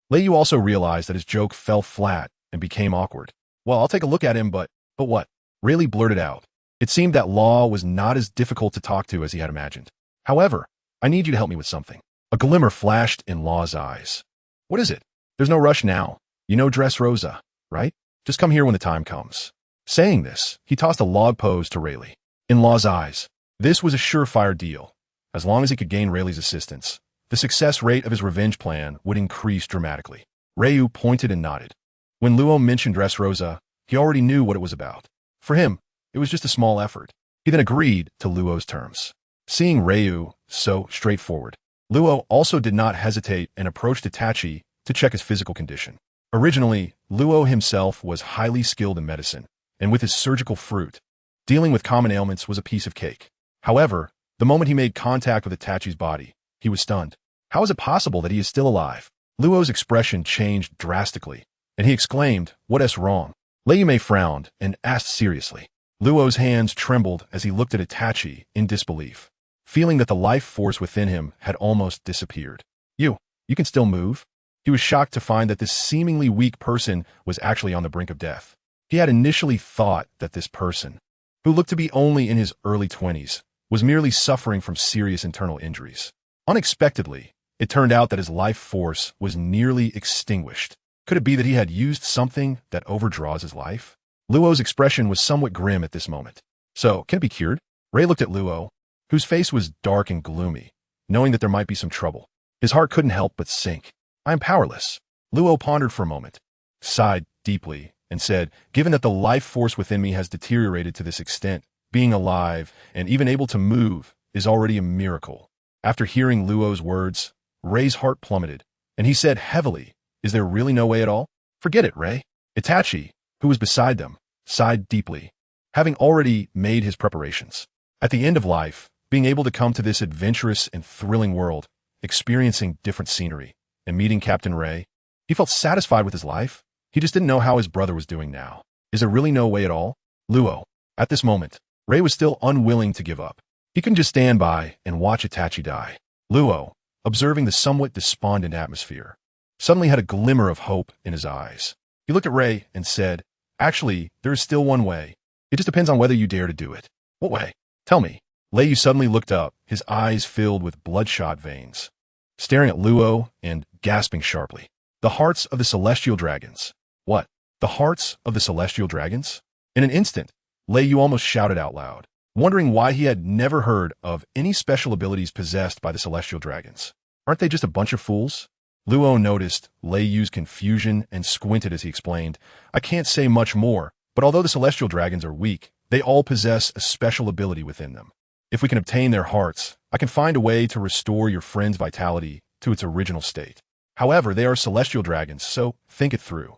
Lei Yu also realized that his joke fell flat and became awkward. Well, I'll take a look at him, but what? Rayleigh blurted out. It seemed that Law was not as difficult to talk to as he had imagined. However, I need you to help me with something. A glimmer flashed in Law's eyes. What is it? There's no rush now. You know Dressrosa, right? Just come here when the time comes. Saying this, he tossed a log pose to Rayleigh. In Law's eyes, this was a surefire deal. As long as he could gain Rayleigh's assistance, the success rate of his revenge plan would increase dramatically. Ryu pointed and nodded. When Luo mentioned Dressrosa, he already knew what it was about. For him, it was just a small effort. He then agreed to Luo's terms. Seeing Ryu so straightforward, Luo also did not hesitate and approached Itachi to check his physical condition. Originally, Luo himself was highly skilled in medicine, and with his surgical fruit, dealing with common ailments was a piece of cake. However, the moment he made contact with Itachi's body, he was stunned. How is it possible that he is still alive? Luo's expression changed drastically, and he exclaimed, "What's wrong?" Lei Yu frowned and asked seriously. Luo's hands trembled as he looked at Itachi in disbelief, feeling that the life force within him had almost disappeared. You can still move? He was shocked to find that this seemingly weak person was actually on the brink of death. He had initially thought that this person, who looked to be only in his early 20s, was merely suffering from serious internal injuries. Unexpectedly, it turned out that his life force was nearly extinguished. Could it be that he had used something that overdraws his life? Luo's expression was somewhat grim at this moment. So, can it be cured? Ray looked at Luo, whose face was dark and gloomy, knowing that there might be some trouble. His heart couldn't help but sink. I am powerless. Luo pondered for a moment, sighed deeply, and said, given that the life force within me has deteriorated to this extent, being alive and even able to move is already a miracle. After hearing Luo's words, Ray's heart plummeted, and he said heavily, is there really no way at all? Forget it, Ray. Itachi, who was beside them, sighed deeply, having already made his preparations. At the end of life, being able to come to this adventurous and thrilling world, experiencing different scenery, and meeting Captain Ray, he felt satisfied with his life. He just didn't know how his brother was doing now. Is there really no way at all? Luo. At this moment, Ray was still unwilling to give up. He couldn't just stand by and watch Itachi die. Luo, observing the somewhat despondent atmosphere, suddenly had a glimmer of hope in his eyes. He looked at Ray and said, actually, there is still one way. It just depends on whether you dare to do it. What way? Tell me. Lei Yu suddenly looked up, his eyes filled with bloodshot veins, staring at Luo and gasping sharply. The hearts of the celestial dragons. What? The hearts of the celestial dragons? In an instant, Lei Yu almost shouted out loud, wondering why he had never heard of any special abilities possessed by the celestial dragons. Aren't they just a bunch of fools? Luo noticed Lei Yu's confusion and squinted as he explained, I can't say much more, but although the celestial dragons are weak, they all possess a special ability within them. If we can obtain their hearts, I can find a way to restore your friend's vitality to its original state. However, they are celestial dragons, so think it through.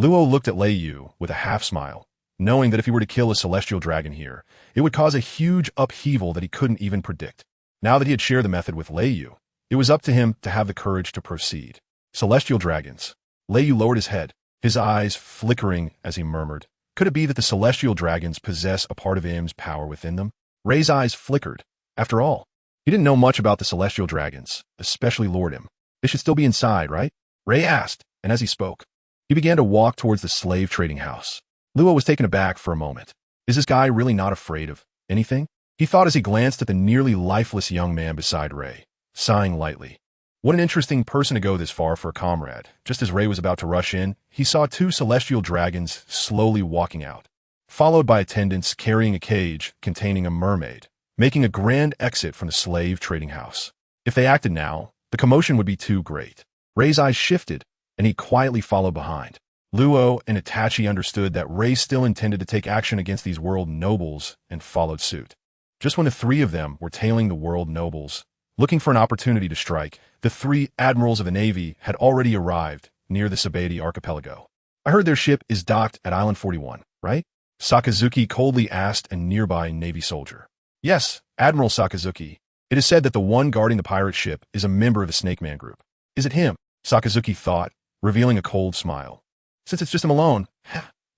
Luo looked at Lei Yu with a half-smile, knowing that if he were to kill a celestial dragon here, it would cause a huge upheaval that he couldn't even predict. Now that he had shared the method with Lei Yu, it was up to him to have the courage to proceed. Celestial dragons. Lei Yu lowered his head, his eyes flickering as he murmured, could it be that the celestial dragons possess a part of Im's power within them? Ray's eyes flickered. After all, he didn't know much about the celestial dragons, especially Lord Im. They should still be inside, right? Ray asked, and as he spoke, he began to walk towards the slave trading house. Luo was taken aback for a moment. Is this guy really not afraid of anything? He thought as he glanced at the nearly lifeless young man beside Ray, sighing lightly. What an interesting person to go this far for a comrade. Just as Ray was about to rush in, he saw two celestial dragons slowly walking out, followed by attendants carrying a cage containing a mermaid, making a grand exit from the slave trading house. If they acted now, the commotion would be too great. Ray's eyes shifted, and he quietly followed behind. Luo and Itachi understood that Ray still intended to take action against these world nobles and followed suit. Just when the three of them were tailing the world nobles, looking for an opportunity to strike, the three admirals of the navy had already arrived near the Sabati archipelago. I heard their ship is docked at Island 41, right? Sakazuki coldly asked a nearby navy soldier. Yes, Admiral Sakazuki. It is said that the one guarding the pirate ship is a member of the Snake Man group. Is it him? Sakazuki thought, revealing a cold smile. Since it's just him alone,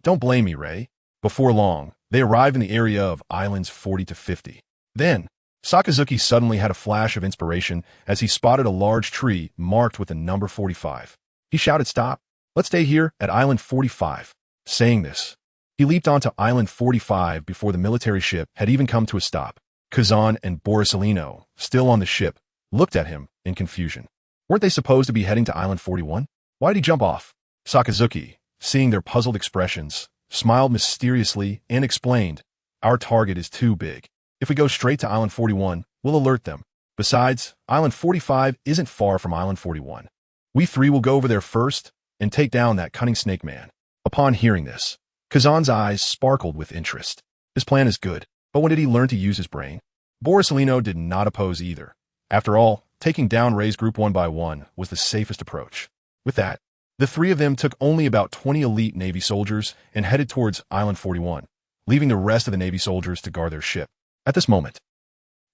don't blame me, Ray. Before long, they arrived in the area of Islands 40 to 50. Then, Sakazuki suddenly had a flash of inspiration as he spotted a large tree marked with the number 45. He shouted, "Stop! Let's stay here at Island 45. Saying this, he leaped onto Island 45 before the military ship had even come to a stop. Kazan and Borisolino, still on the ship, looked at him in confusion. Weren't they supposed to be heading to Island 41? Why did he jump off? Sakazuki, seeing their puzzled expressions, smiled mysteriously and explained, "Our target is too big. If we go straight to Island 41, we'll alert them. Besides, Island 45 isn't far from Island 41. We three will go over there first and take down that cunning snake man." Upon hearing this, Kazan's eyes sparkled with interest. His plan is good, but when did he learn to use his brain? Borisolino did not oppose either. After all, taking down Ray's group one by one was the safest approach. With that, the three of them took only about 20 elite Navy soldiers and headed towards Island 41, leaving the rest of the Navy soldiers to guard their ship. At this moment,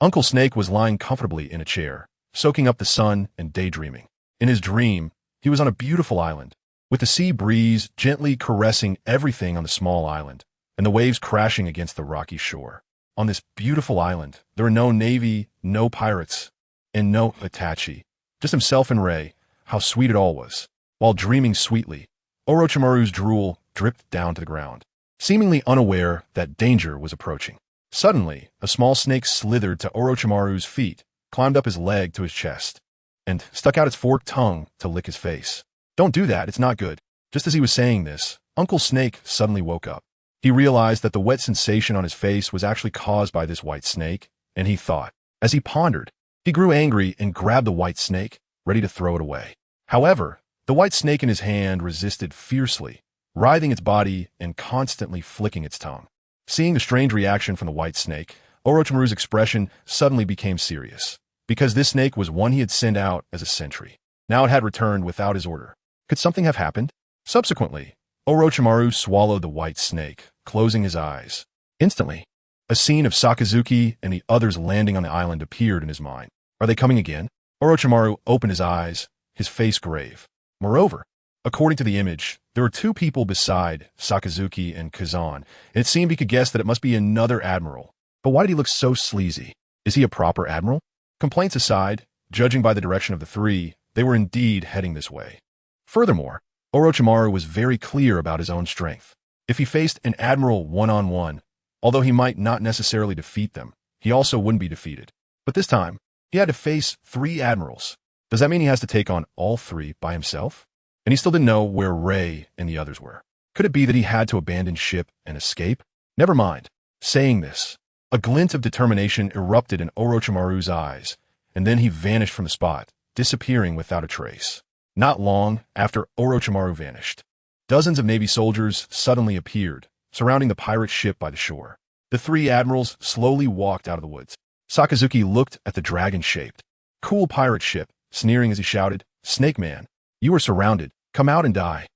Uncle Snake was lying comfortably in a chair, soaking up the sun and daydreaming. In his dream, he was on a beautiful island, with the sea breeze gently caressing everything on the small island, and the waves crashing against the rocky shore. On this beautiful island, there were no navy, no pirates, and no Itachi. Just himself and Ray. How sweet it all was. While dreaming sweetly, Orochimaru's drool dripped down to the ground, seemingly unaware that danger was approaching. Suddenly, a small snake slithered to Orochimaru's feet, climbed up his leg to his chest, and stuck out its forked tongue to lick his face. "Don't do that, it's not good." Just as he was saying this, Uncle Snake suddenly woke up. He realized that the wet sensation on his face was actually caused by this white snake, and he thought. As he pondered, he grew angry and grabbed the white snake, ready to throw it away. However, the white snake in his hand resisted fiercely, writhing its body and constantly flicking its tongue. Seeing the strange reaction from the white snake, Orochimaru's expression suddenly became serious, because this snake was one he had sent out as a sentry. Now it had returned without his order. Could something have happened? Subsequently, Orochimaru swallowed the white snake, closing his eyes. Instantly, a scene of Sakazuki and the others landing on the island appeared in his mind. Are they coming again? Orochimaru opened his eyes, his face grave. Moreover, according to the image, there were two people beside Sakazuki and Kazan, and it seemed he could guess that it must be another admiral. But why did he look so sleazy? Is he a proper admiral? Complaints aside, judging by the direction of the three, they were indeed heading this way. Furthermore, Orochimaru was very clear about his own strength. If he faced an admiral one-on-one, although he might not necessarily defeat them, he also wouldn't be defeated. But this time, he had to face three admirals. Does that mean he has to take on all three by himself? And he still didn't know where Ray and the others were. Could it be that he had to abandon ship and escape? Never mind. Saying this, a glint of determination erupted in Orochimaru's eyes, and then he vanished from the spot, disappearing without a trace. Not long after Orochimaru vanished, dozens of Navy soldiers suddenly appeared, surrounding the pirate ship by the shore. The three admirals slowly walked out of the woods. Sakazuki looked at the dragon-shaped, cool pirate ship, sneering as he shouted, "Snake Man, you are surrounded. Come out and die."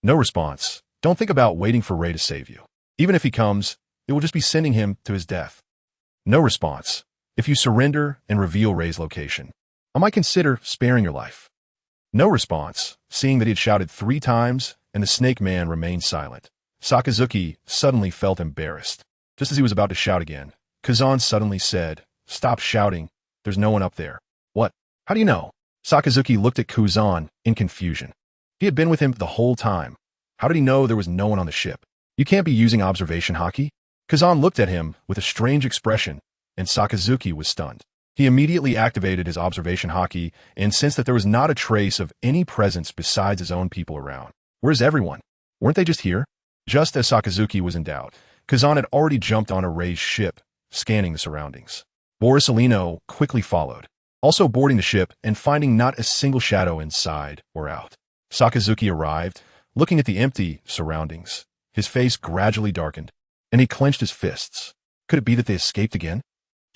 No response. Don't think about waiting for Ray to save you. Even if he comes, it will just be sending him to his death. No response. If you surrender and reveal Ray's location, I might consider sparing your life. No response, seeing that he had shouted 3 times and the Snake Man remained silent. Sakazuki suddenly felt embarrassed. Just as he was about to shout again, Kazan suddenly said, "Stop shouting. There's no one up there." "What? How do you know?" Sakazuki looked at Kazan in confusion. He had been with him the whole time. How did he know there was no one on the ship? "You can't be using observation haki." Kazan looked at him with a strange expression, and Sakazuki was stunned. He immediately activated his observation haki and sensed that there was not a trace of any presence besides his own people around. Where's everyone? Weren't they just here? Just as Sakazuki was in doubt, Kazan had already jumped on a Ray's ship, scanning the surroundings. Borisolino quickly followed, also boarding the ship and finding not a single shadow inside or out. Sakazuki arrived, looking at the empty surroundings. His face gradually darkened, and he clenched his fists. Could it be that they escaped again?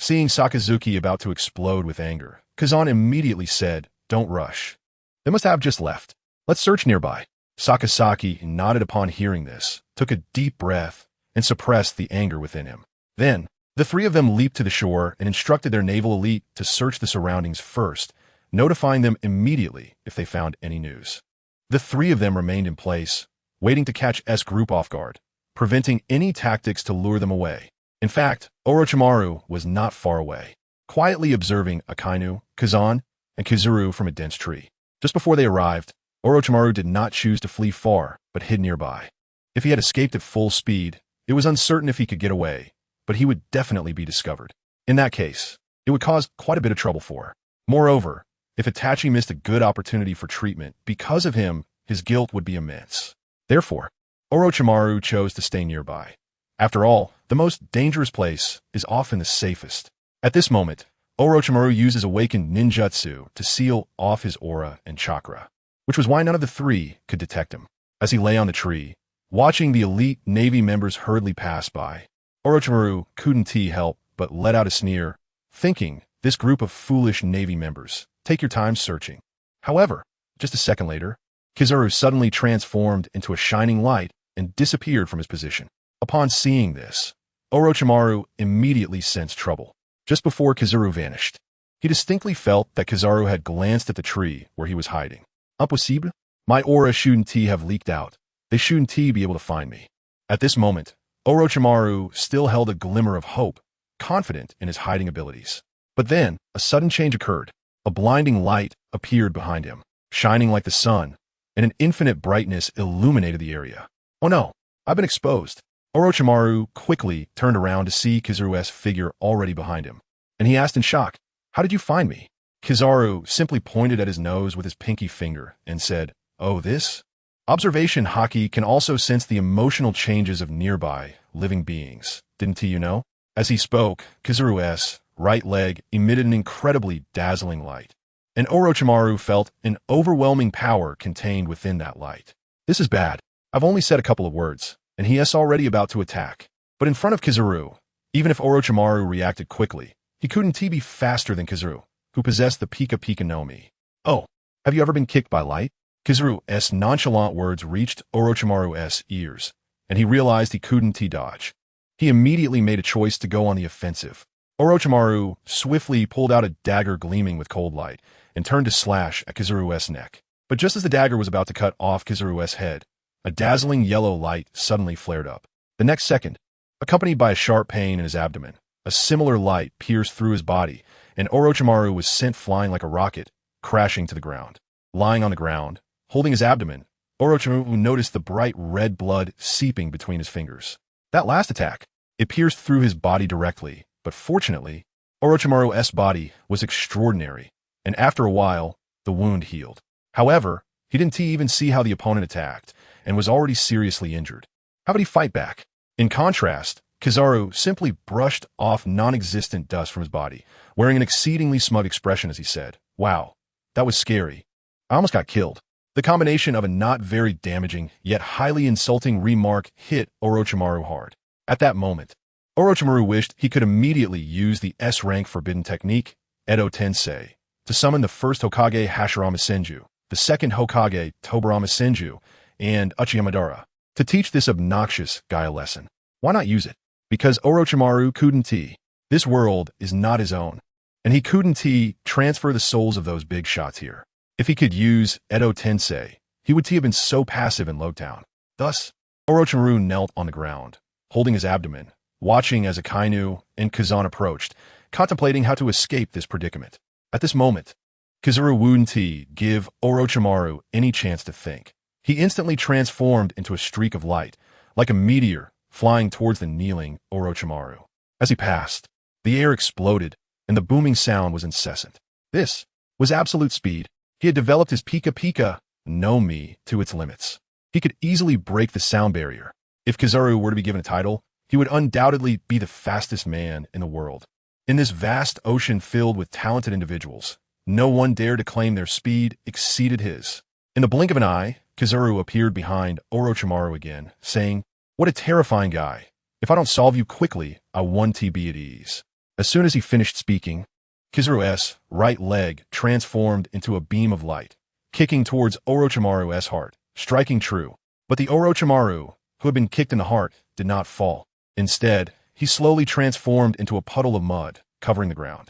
Seeing Sakazuki about to explode with anger, Kazan immediately said, "Don't rush. They must have just left. Let's search nearby." Sakazaki nodded upon hearing this, took a deep breath, and suppressed the anger within him. Then, the three of them leaped to the shore and instructed their naval elite to search the surroundings first, notifying them immediately if they found any news. The three of them remained in place, waiting to catch S group off guard, preventing any tactics to lure them away. In fact, Orochimaru was not far away, quietly observing Akainu, Kazan, and Kizuru from a dense tree. Just before they arrived, Orochimaru did not choose to flee far, but hid nearby. If he had escaped at full speed, it was uncertain if he could get away, but he would definitely be discovered. In that case, it would cause quite a bit of trouble for her. Moreover, if Itachi missed a good opportunity for treatment because of him, his guilt would be immense. Therefore, Orochimaru chose to stay nearby. After all, the most dangerous place is often the safest. At this moment, Orochimaru uses awakened ninjutsu to seal off his aura and chakra, which was why none of the three could detect him. As he lay on the tree, watching the elite Navy members hurriedly pass by, Orochimaru couldn't help but let out a sneer, thinking, "This group of foolish Navy members, take your time searching." However, just a second later, Kizuru suddenly transformed into a shining light and disappeared from his position. Upon seeing this, Orochimaru immediately sensed trouble. Just before Kizuru vanished, he distinctly felt that Kizuru had glanced at the tree where he was hiding. "Impossible? My aura shouldn't have leaked out. They shouldn't be able to find me." At this moment, Orochimaru still held a glimmer of hope, confident in his hiding abilities. But then, a sudden change occurred. A blinding light appeared behind him, shining like the sun, and an infinite brightness illuminated the area. "Oh no, I've been exposed." Orochimaru quickly turned around to see Kizuru's figure already behind him, and he asked in shock, "How did you find me?" Kizaru simply pointed at his nose with his pinky finger and said, "Oh, this?" Observation Haki can also sense the emotional changes of nearby living beings, didn't he, you know? As he spoke, Kizuru's right leg emitted an incredibly dazzling light, and Orochimaru felt an overwhelming power contained within that light. This is bad. I've only said a couple of words, and he is already about to attack. But in front of Kizuru, even if Orochimaru reacted quickly, he couldn't be faster than Kizuru, who possessed the Pika Pika no Mi. "Oh, have you ever been kicked by light?" Kizuru's nonchalant words reached Orochimaru's ears, and he realized he couldn't dodge. He immediately made a choice to go on the offensive. Orochimaru swiftly pulled out a dagger gleaming with cold light and turned to slash at Kizuru's neck. But just as the dagger was about to cut off Kizuru's head, a dazzling yellow light suddenly flared up. The next second, accompanied by a sharp pain in his abdomen, a similar light pierced through his body, and Orochimaru was sent flying like a rocket, crashing to the ground. Lying on the ground, holding his abdomen, Orochimaru noticed the bright red blood seeping between his fingers. That last attack, it pierced through his body directly, but fortunately, Orochimaru's body was extraordinary, and after a while, the wound healed. However, he didn't even see how the opponent attacked, and was already seriously injured. How would he fight back? In contrast, Kizaru simply brushed off non-existent dust from his body, wearing an exceedingly smug expression as he said, "Wow, that was scary. I almost got killed." The combination of a not very damaging, yet highly insulting remark hit Orochimaru hard. At that moment, Orochimaru wished he could immediately use the S-rank forbidden technique, Edo Tensei, to summon the first Hokage Hashirama Senju, the second Hokage Tobarama Senju, and Uchihamadara, to teach this obnoxious guy a lesson. Why not use it? Because Orochimaru couldn't. This world is not his own, and he couldn't transfer the souls of those big shots here. If he could use Edo Tensei, he would have been so passive in Lowtown. Thus, Orochimaru knelt on the ground, holding his abdomen, watching as Akainu and Kazan approached, contemplating how to escape this predicament. At this moment, Kizuru wouldn't give Orochimaru any chance to think. He instantly transformed into a streak of light, like a meteor flying towards the kneeling Orochimaru. As he passed, the air exploded, and the booming sound was incessant. This was absolute speed. He had developed his Pika Pika no Mi to its limits. He could easily break the sound barrier. If Kizuru were to be given a title, he would undoubtedly be the fastest man in the world. In this vast ocean filled with talented individuals, no one dared to claim their speed exceeded his. In the blink of an eye, Kizuru appeared behind Orochimaru again, saying, "What a terrifying guy. If I don't solve you quickly, I won't be at ease." As soon as he finished speaking, Kizaru's right leg transformed into a beam of light, kicking towards Orochimaru's heart, striking true. But the Orochimaru, who had been kicked in the heart, did not fall. Instead, he slowly transformed into a puddle of mud, covering the ground.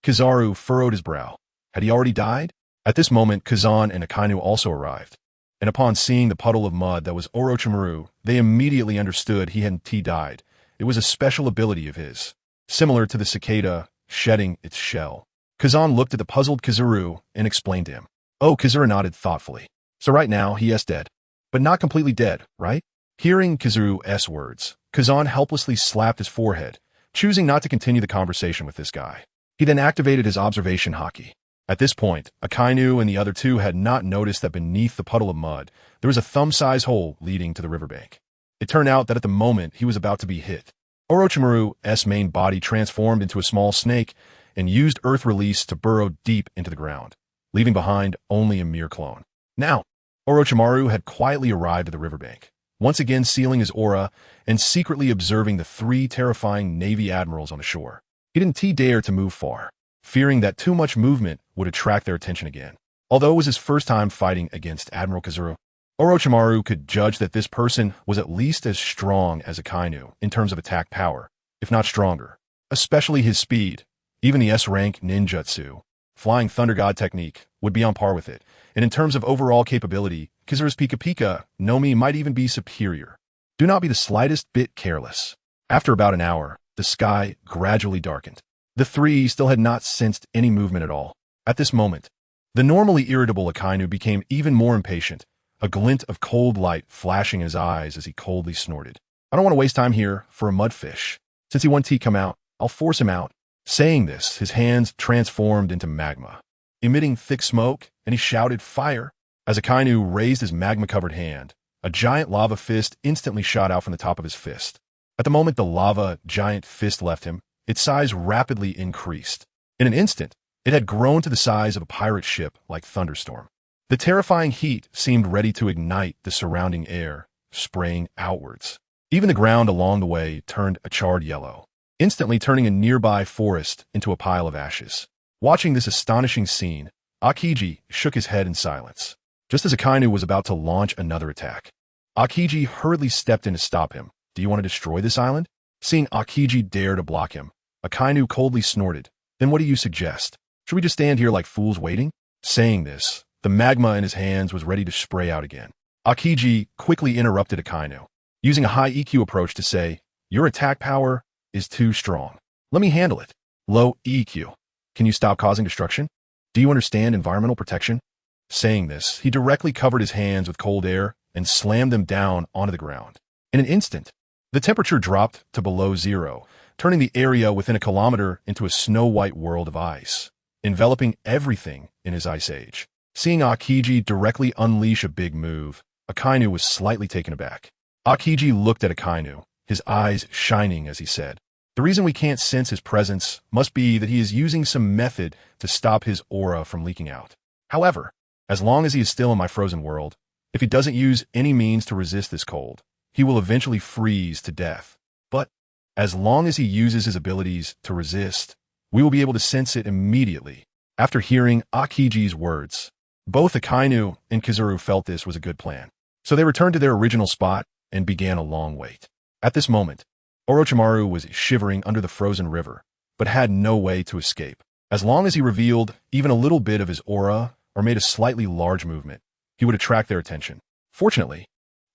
Kizaru furrowed his brow. Had he already died? At this moment, Kazan and Akainu also arrived, and upon seeing the puddle of mud that was Orochimaru, they immediately understood he hadn't died. It was a special ability of his, similar to the cicada shedding its shell. Kazan looked at the puzzled Kizaru and explained to him. Oh, Kizaru nodded thoughtfully. So right now, he is dead. But not completely dead, right? Hearing Kizaru's words, Kazan helplessly slapped his forehead, choosing not to continue the conversation with this guy. He then activated his observation haki. At this point, Akainu and the other two had not noticed that beneath the puddle of mud, there was a thumb-size hole leading to the riverbank. It turned out that at the moment he was about to be hit, Orochimaru's main body transformed into a small snake and used earth release to burrow deep into the ground, leaving behind only a mere clone. Now, Orochimaru had quietly arrived at the riverbank, once again sealing his aura and secretly observing the three terrifying Navy admirals on the shore. He didn't dare to move far, fearing that too much movement would attract their attention again. Although it was his first time fighting against Admiral Kizaru, Orochimaru could judge that this person was at least as strong as Akainu in terms of attack power, if not stronger, especially his speed. Even the S-rank ninjutsu, Flying Thunder God technique, would be on par with it, and in terms of overall capability, Kizaru's Pika Pika no Mi might even be superior. Do not be the slightest bit careless. After about an hour, the sky gradually darkened. The three still had not sensed any movement at all. At this moment, the normally irritable Akainu became even more impatient, a glint of cold light flashing in his eyes as he coldly snorted. I don't want to waste time here for a mudfish. Since he wants to come out, I'll force him out. Saying this, his hands transformed into magma, emitting thick smoke, and he shouted, "Fire!" As Akainu raised his magma-covered hand, a giant lava fist instantly shot out from the top of his fist. At the moment the lava giant fist left him, its size rapidly increased. In an instant, it had grown to the size of a pirate ship like Thunderstorm. The terrifying heat seemed ready to ignite the surrounding air, spraying outwards. Even the ground along the way turned a charred yellow, instantly turning a nearby forest into a pile of ashes. Watching this astonishing scene, Akiji shook his head in silence. Just as Akainu was about to launch another attack, Akiji hurriedly stepped in to stop him. Do you want to destroy this island? Seeing Akiji dare to block him, Akainu coldly snorted. Then what do you suggest? Should we just stand here like fools waiting? Saying this, the magma in his hands was ready to spray out again. Akiji quickly interrupted Akainu, using a high EQ approach to say, your attack power is too strong. Let me handle it. Low EQ. Can you stop causing destruction? Do you understand environmental protection? Saying this, he directly covered his hands with cold air and slammed them down onto the ground. In an instant, the temperature dropped to below zero, turning the area within a kilometer into a snow-white world of ice, enveloping everything in his ice age. Seeing Akiji directly unleash a big move, Akainu was slightly taken aback. Akiji looked at Akainu, his eyes shining as he said, the reason we can't sense his presence must be that he is using some method to stop his aura from leaking out. However, as long as he is still in my frozen world, if he doesn't use any means to resist this cold, he will eventually freeze to death. But as long as he uses his abilities to resist, we will be able to sense it immediately. After hearing Akiji's words, both Akainu and Kizaru felt this was a good plan. So they returned to their original spot and began a long wait. At this moment, Orochimaru was shivering under the frozen river, but had no way to escape. As long as he revealed even a little bit of his aura or made a slightly large movement, he would attract their attention. Fortunately,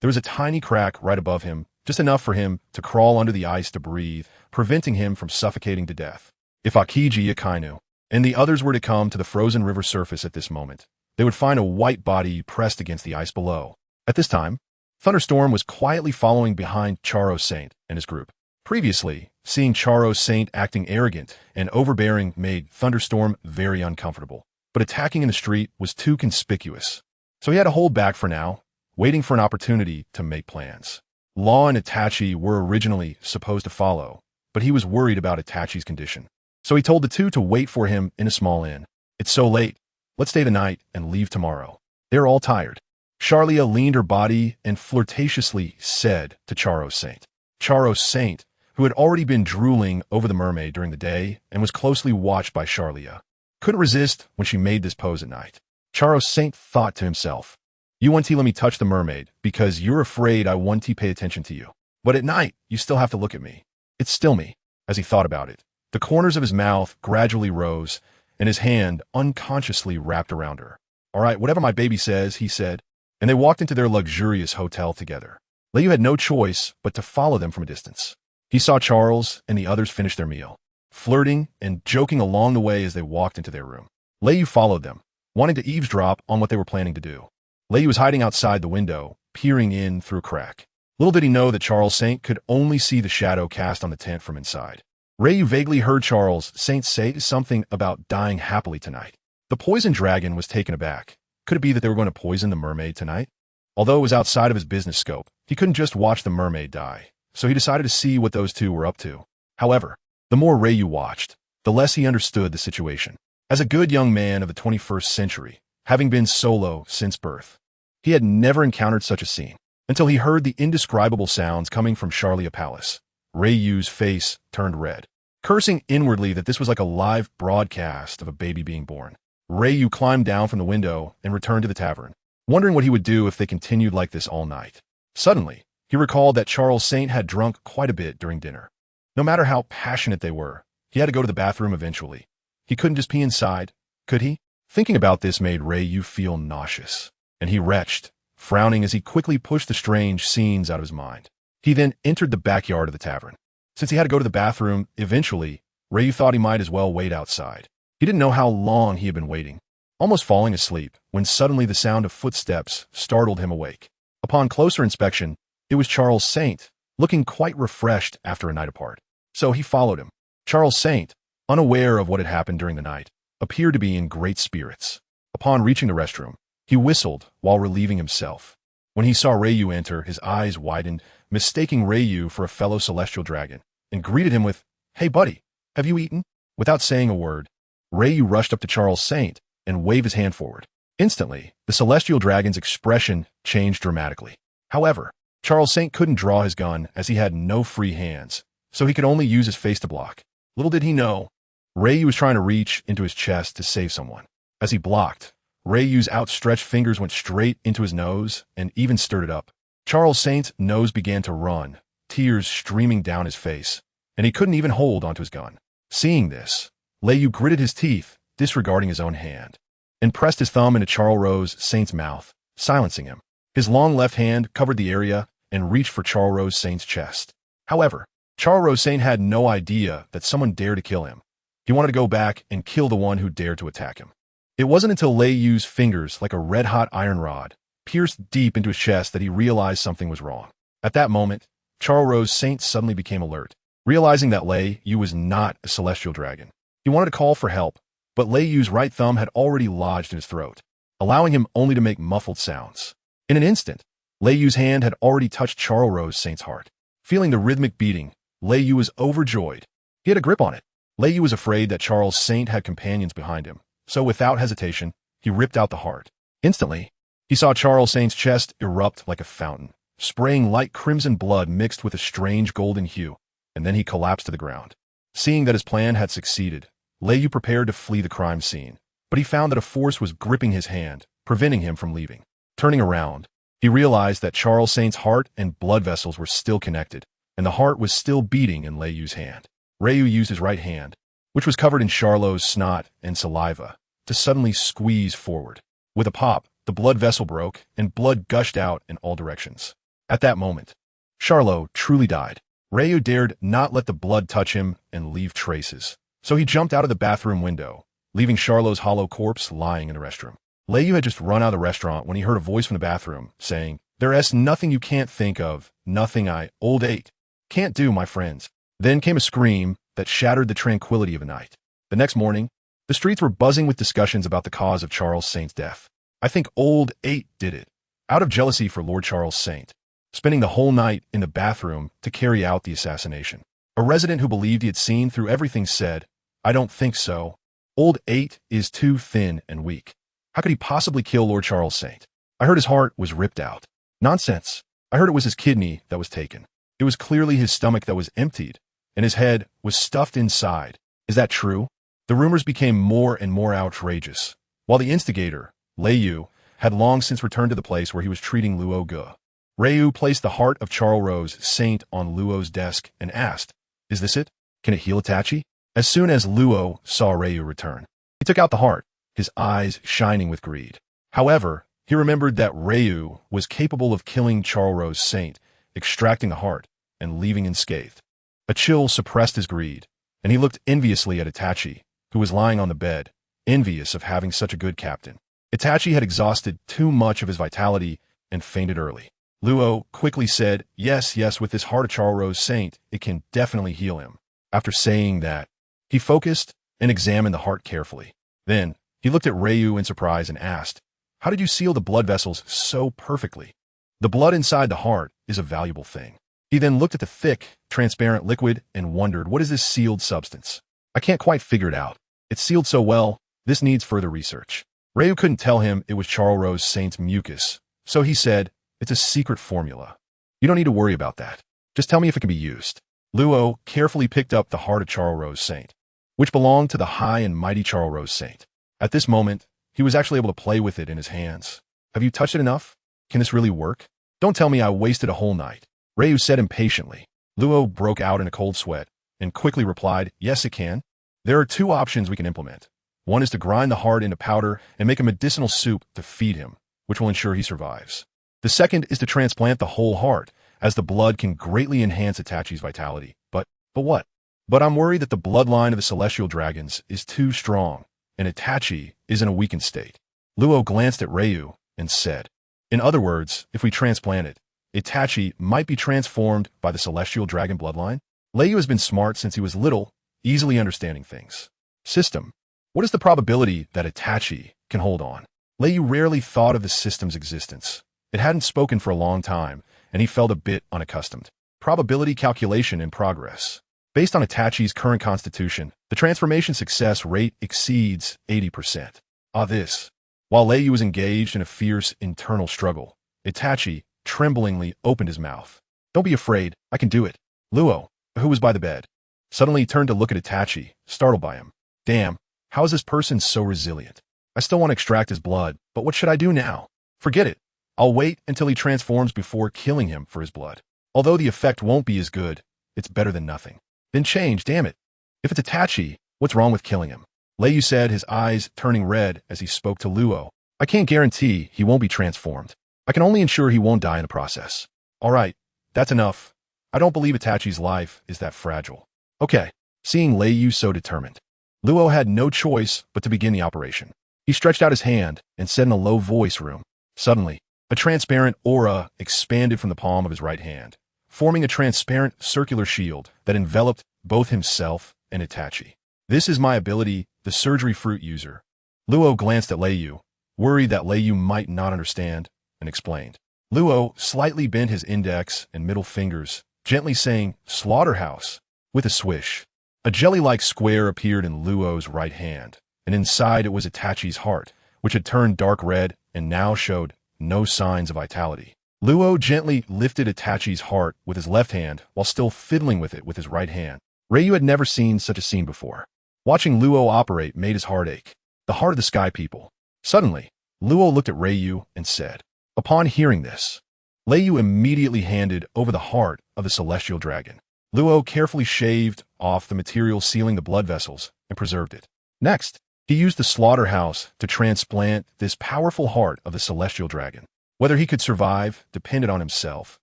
there was a tiny crack right above him, just enough for him to crawl under the ice to breathe, preventing him from suffocating to death. If Akiji, Akainu, and the others were to come to the frozen river surface at this moment, they would find a white body pressed against the ice below. At this time, Thunderstorm was quietly following behind Charo Saint and his group. Previously, seeing Charo Saint acting arrogant and overbearing made Thunderstorm very uncomfortable, but attacking in the street was too conspicuous. So he had to hold back for now, waiting for an opportunity to make plans. Law and Itachi were originally supposed to follow, but he was worried about Itachi's condition. So he told the two to wait for him in a small inn. It's so late. Let's stay the night and leave tomorrow. They're all tired. Charlia leaned her body and flirtatiously said to Charo Saint. Charo Saint, who had already been drooling over the mermaid during the day and was closely watched by Charlia. Couldn't resist when she made this pose at night. Charles Saint thought to himself, "You want to let me touch the mermaid because you're afraid I want to pay attention to you. But at night, you still have to look at me. It's still me." As he thought about it, the corners of his mouth gradually rose, and his hand unconsciously wrapped around her. "All right, whatever my baby says," he said, and they walked into their luxurious hotel together. Leyu had no choice but to follow them from a distance. He saw Charles and the others finish their meal, flirting and joking along the way as they walked into their room. Leyu followed them, wanting to eavesdrop on what they were planning to do. Leyu was hiding outside the window, peering in through a crack. Little did he know that Charles Saint could only see the shadow cast on the tent from inside. Leyu vaguely heard Charles Saint say something about dying happily tonight. The poison dragon was taken aback. Could it be that they were going to poison the mermaid tonight? Although it was outside of his business scope, he couldn't just watch the mermaid die, so he decided to see what those two were up to. However, the more Leyu watched, the less he understood the situation. As a good young man of the 21st century, having been solo since birth, he had never encountered such a scene until he heard the indescribable sounds coming from Charlia Palace. Leyu's face turned red, cursing inwardly that this was like a live broadcast of a baby being born. Leyu climbed down from the window and returned to the tavern, wondering what he would do if they continued like this all night. Suddenly, he recalled that Charles Saint had drunk quite a bit during dinner. No matter how passionate they were, he had to go to the bathroom eventually. He couldn't just pee inside, could he? Thinking about this made Leyu feel nauseous, and he retched, frowning as he quickly pushed the strange scenes out of his mind. He then entered the backyard of the tavern. Since he had to go to the bathroom eventually, Leyu thought he might as well wait outside. He didn't know how long he had been waiting, almost falling asleep, when suddenly the sound of footsteps startled him awake. Upon closer inspection, it was Charles Saint, looking quite refreshed after a night apart. So he followed him. Charles Saint, unaware of what had happened during the night, appeared to be in great spirits. Upon reaching the restroom, he whistled while relieving himself. When he saw Leyu enter, his eyes widened, mistaking Leyu for a fellow celestial dragon, and greeted him with, "Hey buddy, have you eaten?" Without saying a word, Leyu rushed up to Charles Saint and waved his hand forward. Instantly, the celestial dragon's expression changed dramatically. However, Charles Saint couldn't draw his gun as he had no free hands, so he could only use his face to block. Little did he know, Leyu was trying to reach into his chest to save someone. As he blocked, Leyu's outstretched fingers went straight into his nose and even stirred it up. Charles Saint's nose began to run, tears streaming down his face, and he couldn't even hold onto his gun. Seeing this, Leyu gritted his teeth, disregarding his own hand, and pressed his thumb into Charles Saint's mouth, silencing him. His long left hand covered the area and reached for Charles Saint's chest. However, Charles Saint had no idea that someone dared to kill him. He wanted to go back and kill the one who dared to attack him. It wasn't until Leyu's fingers, like a red-hot iron rod, pierced deep into his chest that he realized something was wrong. At that moment, Charles Saint suddenly became alert, realizing that Leyu was not a celestial dragon. He wanted to call for help, but Leyu's right thumb had already lodged in his throat, allowing him only to make muffled sounds. In an instant, Leyu's hand had already touched Charles Saint's heart. Feeling the rhythmic beating, Leyu was overjoyed. He had a grip on it. Leyu was afraid that Charles Saint had companions behind him, so without hesitation, he ripped out the heart. Instantly, he saw Charles Saint's chest erupt like a fountain, spraying light crimson blood mixed with a strange golden hue, and then he collapsed to the ground. Seeing that his plan had succeeded, Leyu prepared to flee the crime scene, but he found that a force was gripping his hand, preventing him from leaving. Turning around, he realized that Charles Saint's heart and blood vessels were still connected, and the heart was still beating in Leyu's hand. Leyu used his right hand, which was covered in Charlot's snot and saliva, to suddenly squeeze forward. With a pop, the blood vessel broke, and blood gushed out in all directions. At that moment, Charlot truly died. Leyu dared not let the blood touch him and leave traces, so he jumped out of the bathroom window, leaving Charlot's hollow corpse lying in the restroom. Leyu had just run out of the restaurant when he heard a voice from the bathroom, saying, "There's nothing you can't think of, nothing I, old 8, can't do, my friends." Then came a scream that shattered the tranquility of the night. The next morning, the streets were buzzing with discussions about the cause of Charles Saint's death. "I think old 8 did it, out of jealousy for Lord Charles Saint, spending the whole night in the bathroom to carry out the assassination." A resident who believed he had seen through everything said, "I don't think so. Old 8 is too thin and weak. How could he possibly kill Lord Charles Saint? I heard his heart was ripped out." "Nonsense. I heard it was his kidney that was taken. It was clearly his stomach that was emptied, and his head was stuffed inside. Is that true? The rumors became more and more outrageous, while the instigator, Lei Yu, had long since returned to the place where he was treating Luo Ge. Ryu placed the heart of Charlrose Saint on Luo's desk and asked, "Is this it? Can it heal Itachi?" As soon as Luo saw Ryu return, he took out the heart, his eyes shining with greed. However, he remembered that Ryu was capable of killing Charlrose Saint, extracting the heart, and leaving unscathed. A chill suppressed his greed, and he looked enviously at Itachi, who was lying on the bed, envious of having such a good captain. Itachi had exhausted too much of his vitality and fainted early. Luo quickly said, yes, with this heart of Charlrose Saint, it can definitely heal him. After saying that, he focused and examined the heart carefully. Then, he looked at Ryu in surprise and asked, "How did you seal the blood vessels so perfectly?" The blood inside the heart is a valuable thing. He then looked at the thick, transparent liquid and wondered, what is this sealed substance? I can't quite figure it out. It's sealed so well, this needs further research. Ryu couldn't tell him it was Charlrose Saint's mucus, so he said, "It's a secret formula. You don't need to worry about that. Just tell me if it can be used." Luo carefully picked up the heart of Charlrose Saint, which belonged to the high and mighty Charlrose Saint. At this moment, he was actually able to play with it in his hands. "Have you touched it enough? Can this really work? Don't tell me I wasted a whole night," Ryu said impatiently. Luo broke out in a cold sweat and quickly replied, "Yes, it can. There are two options we can implement. One is to grind the heart into powder and make a medicinal soup to feed him, which will ensure he survives. The second is to transplant the whole heart, as the blood can greatly enhance Itachi's vitality. But what? But I'm worried that the bloodline of the celestial dragons is too strong, and Itachi is in a weakened state." Luo glanced at Ryu and said, "In other words, if we transplant it, Itachi might be transformed by the celestial dragon bloodline?" Ryu has been smart since he was little, easily understanding things. System. What is the probability that Itachi can hold on? Ryu rarely thought of the system's existence. It hadn't spoken for a long time, and he felt a bit unaccustomed. Probability calculation in progress. Based on Itachi's current constitution, the transformation success rate exceeds 80%. This. While Ryu was engaged in a fierce internal struggle, Itachi tremblingly opened his mouth. "Don't be afraid, I can do it." Luo, who was by the bed, suddenly turned to look at Itachi, startled by him. "Damn, how is this person so resilient? I still want to extract his blood, but what should I do now?" "Forget it. I'll wait until he transforms before killing him for his blood. Although the effect won't be as good, it's better than nothing." "Then change, damn it. If it's Itachi, what's wrong with killing him?" Ryu said, his eyes turning red as he spoke to Luo. "I can't guarantee he won't be transformed. I can only ensure he won't die in the process." "All right, that's enough. I don't believe Itachi's life is that fragile." "Okay." Seeing Ryu so determined, Luo had no choice but to begin the operation. He stretched out his hand and said in a low voice, "Room." Suddenly, a transparent aura expanded from the palm of his right hand, forming a transparent circular shield that enveloped both himself and Itachi. "This is my ability, the surgery fruit user." Luo glanced at Ryu, worried that Ryu might not understand, and explained. Luo slightly bent his index and middle fingers, gently saying, "Slaughterhouse." With a swish, a jelly-like square appeared in Luo's right hand, and inside it was Itachi's heart, which had turned dark red and now showed no signs of vitality. Luo gently lifted Itachi's heart with his left hand while still fiddling with it with his right hand. Ryu had never seen such a scene before. Watching Luo operate made his heart ache. The heart of the Sky People. Suddenly, Luo looked at Ryu and said, upon hearing this, Ryu immediately handed over the heart of the celestial dragon. Luo carefully shaved off the material sealing the blood vessels and preserved it. Next, he used the slaughterhouse to transplant this powerful heart of the celestial dragon. Whether he could survive depended on himself.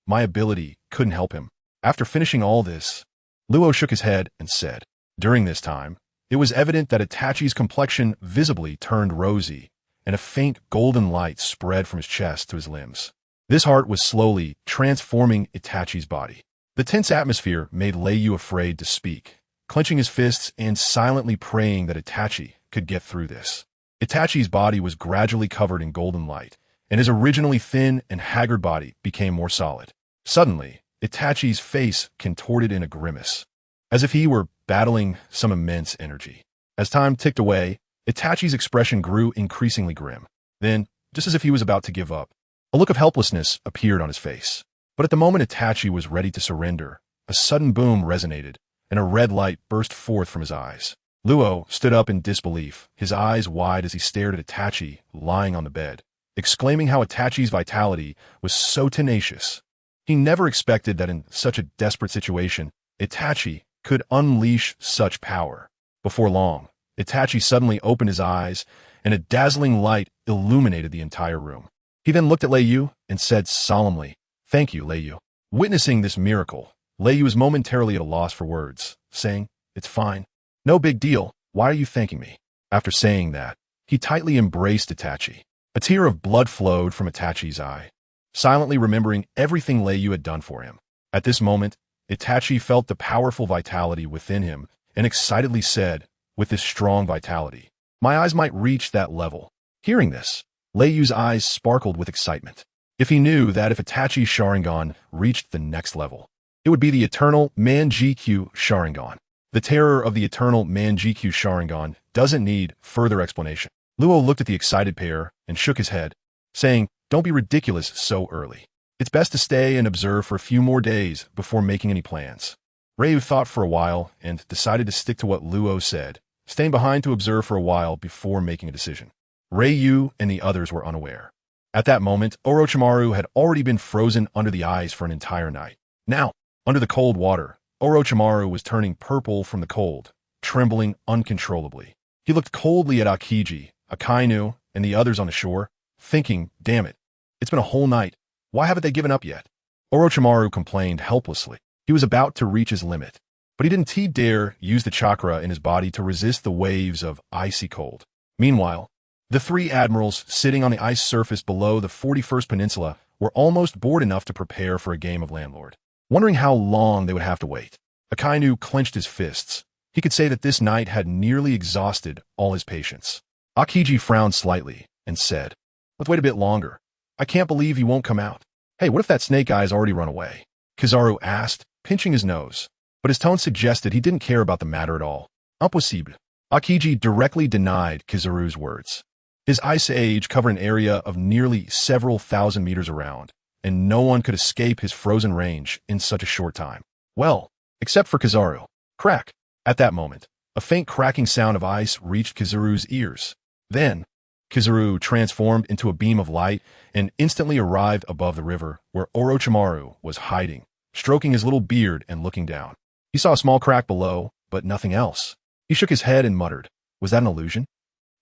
My ability couldn't help him. After finishing all this, Luo shook his head and said, during this time, it was evident that Itachi's complexion visibly turned rosy, and a faint golden light spread from his chest to his limbs. This heart was slowly transforming Itachi's body. The tense atmosphere made Ryu afraid to speak, clenching his fists and silently praying that Itachi could get through this. Itachi's body was gradually covered in golden light, and his originally thin and haggard body became more solid. Suddenly, Itachi's face contorted in a grimace, as if he were battling some immense energy. As time ticked away, Itachi's expression grew increasingly grim. Then, just as if he was about to give up, a look of helplessness appeared on his face. But at the moment Itachi was ready to surrender, a sudden boom resonated, and a red light burst forth from his eyes. Luo stood up in disbelief, his eyes wide as he stared at Itachi lying on the bed, exclaiming how Itachi's vitality was so tenacious. He never expected that in such a desperate situation, Itachi could unleash such power. Before long, Itachi suddenly opened his eyes, and a dazzling light illuminated the entire room. He then looked at Lei Yu and said solemnly, "Thank you, Lei Yu." Witnessing this miracle, Lei Yu was momentarily at a loss for words, saying, "It's fine. No big deal. Why are you thanking me?" After saying that, he tightly embraced Itachi. A tear of blood flowed from Itachi's eye, silently remembering everything Lei Yu had done for him. At this moment, Itachi felt the powerful vitality within him and excitedly said, with this strong vitality, "My eyes might reach that level." Hearing this, Lei Yu's eyes sparkled with excitement. If he knew that if Itachi's Sharingan reached the next level, it would be the eternal Manjikyu Sharingan. The terror of the eternal Manjikyu Sharingan doesn't need further explanation. Luo looked at the excited pair and shook his head, saying, "Don't be ridiculous so early. It's best to stay and observe for a few more days before making any plans." Ryu thought for a while and decided to stick to what Luo said, staying behind to observe for a while before making a decision. Ryu and the others were unaware. At that moment, Orochimaru had already been frozen under the ice for an entire night. Now, under the cold water, Orochimaru was turning purple from the cold, trembling uncontrollably. He looked coldly at Aokiji, Akainu, and the others on the shore, thinking, "Damn it, it's been a whole night. Why haven't they given up yet?" Orochimaru complained helplessly. He was about to reach his limit, but he didn't dare use the chakra in his body to resist the waves of icy cold. Meanwhile, the three admirals sitting on the ice surface below the 41st Peninsula were almost bored enough to prepare for a game of landlord. Wondering how long they would have to wait, Akainu clenched his fists. He could say that this night had nearly exhausted all his patience. Aokiji frowned slightly and said, "Let's wait a bit longer. I can't believe he won't come out." "Hey, what if that snake guy's already run away?" Kizaru asked, pinching his nose, but his tone suggested he didn't care about the matter at all. "Impossible." Aokiji directly denied Kizaru's words. His ice age covered an area of nearly several thousand meters around, and no one could escape his frozen range in such a short time. Well, except for Kizaru. Crack! At that moment, a faint cracking sound of ice reached Kizaru's ears. Then, Kizaru transformed into a beam of light and instantly arrived above the river where Orochimaru was hiding, stroking his little beard and looking down. He saw a small crack below, but nothing else. He shook his head and muttered, "Was that an illusion?"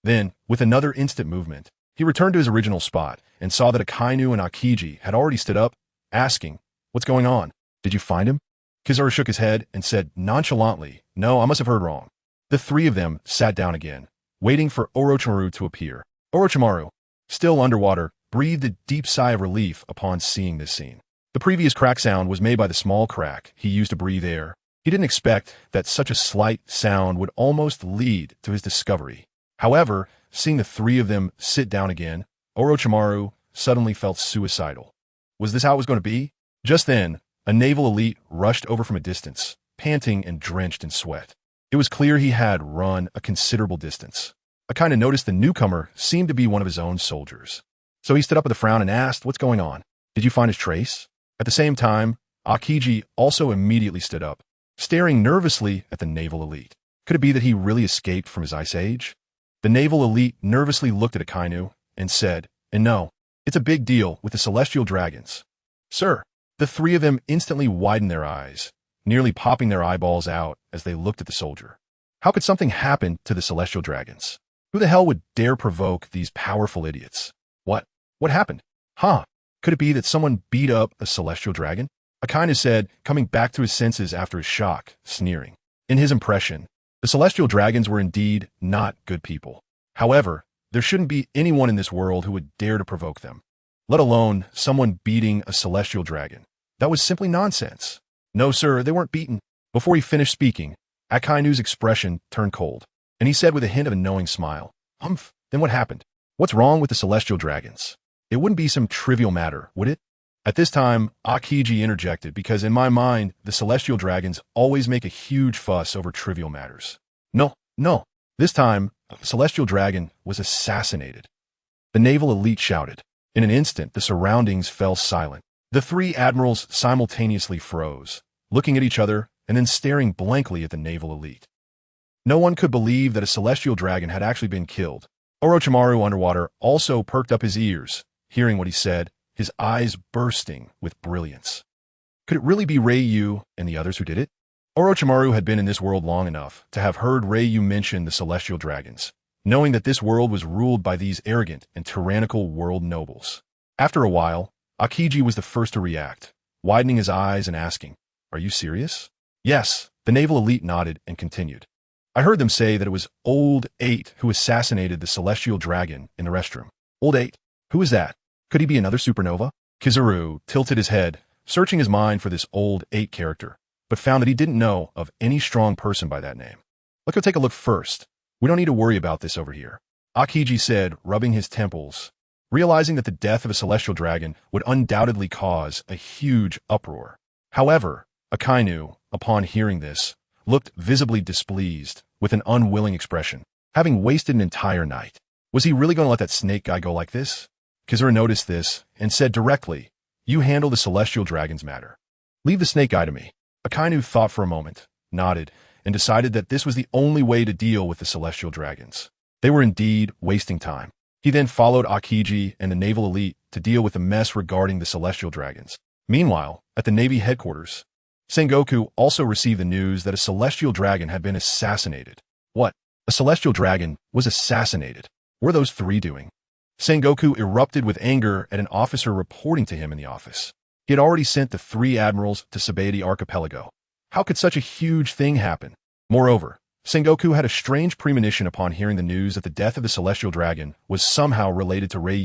Then, with another instant movement, he returned to his original spot and saw that Akainu and Aokiji had already stood up, asking, "What's going on? Did you find him?" Kizaru shook his head and said nonchalantly, "No, I must have heard wrong." The three of them sat down again, waiting for Orochimaru to appear. Orochimaru, still underwater, breathed a deep sigh of relief upon seeing this scene. The previous crack sound was made by the small crack he used to breathe air. He didn't expect that such a slight sound would almost lead to his discovery. However, seeing the three of them sit down again, Orochimaru suddenly felt suicidal. Was this how it was going to be? Just then, a naval elite rushed over from a distance, panting and drenched in sweat. It was clear he had run a considerable distance. Akainu noticed the newcomer seemed to be one of his own soldiers. So he stood up with a frown and asked, "What's going on? Did you find his trace?" At the same time, Aokiji also immediately stood up, staring nervously at the naval elite. Could it be that he really escaped from his ice age? The naval elite nervously looked at Akainu and said, "And no, it's a big deal with the celestial dragons." "Sir." The three of them instantly widened their eyes, nearly popping their eyeballs out as they looked at the soldier. How could something happen to the celestial dragons? Who the hell would dare provoke these powerful idiots? What happened? Could it be that someone beat up a celestial dragon? Akainu said, coming back to his senses after his shock, sneering. In his impression, the celestial dragons were indeed not good people. However, there shouldn't be anyone in this world who would dare to provoke them, let alone someone beating a celestial dragon. That was simply nonsense. "No, sir, they weren't beaten." Before he finished speaking, Akainu's expression turned cold, and he said with a hint of a knowing smile, "Humph, then what happened? What's wrong with the celestial dragons? It wouldn't be some trivial matter, would it?" At this time, Aokiji interjected because in my mind, the celestial dragons always make a huge fuss over trivial matters. No. This time, a celestial dragon was assassinated. The naval elite shouted. In an instant, the surroundings fell silent. The three admirals simultaneously froze, looking at each other and then staring blankly at the naval elite. No one could believe that a celestial dragon had actually been killed. Orochimaru underwater also perked up his ears, hearing what he said, his eyes bursting with brilliance. Could it really be Rei and the others who did it? Orochimaru had been in this world long enough to have heard Rei mention the celestial dragons, knowing that this world was ruled by these arrogant and tyrannical world nobles. After a while, Aokiji was the first to react, widening his eyes and asking, "Are you serious?" "Yes," the naval elite nodded and continued. "I heard them say that it was Old 8 who assassinated the celestial dragon in the restroom." "Old 8? Who is that? Could he be another supernova?" Kizaru tilted his head, searching his mind for this Old 8 character, but found that he didn't know of any strong person by that name. "Let's go take a look first. We don't need to worry about this over here," Aokiji said, rubbing his temples, realizing that the death of a celestial dragon would undoubtedly cause a huge uproar. However, Akainu, upon hearing this, looked visibly displeased, with an unwilling expression. Having wasted an entire night, was he really going to let that snake guy go like this? Kizaru noticed this and said directly, "You handle the celestial dragon's matter. Leave the snake guy to me." Akainu thought for a moment, nodded, and decided that this was the only way to deal with the celestial dragons. They were indeed wasting time. He then followed Aokiji and the naval elite to deal with the mess regarding the celestial dragons. Meanwhile, at the Navy headquarters, Sengoku also received the news that a celestial dragon had been assassinated. What? A celestial dragon was assassinated? What were those three doing? Sengoku erupted with anger at an officer reporting to him in the office. He had already sent the 3 admirals to Sabaody Archipelago. How could such a huge thing happen? Moreover, Sengoku had a strange premonition upon hearing the news that the death of the celestial dragon was somehow related to Rei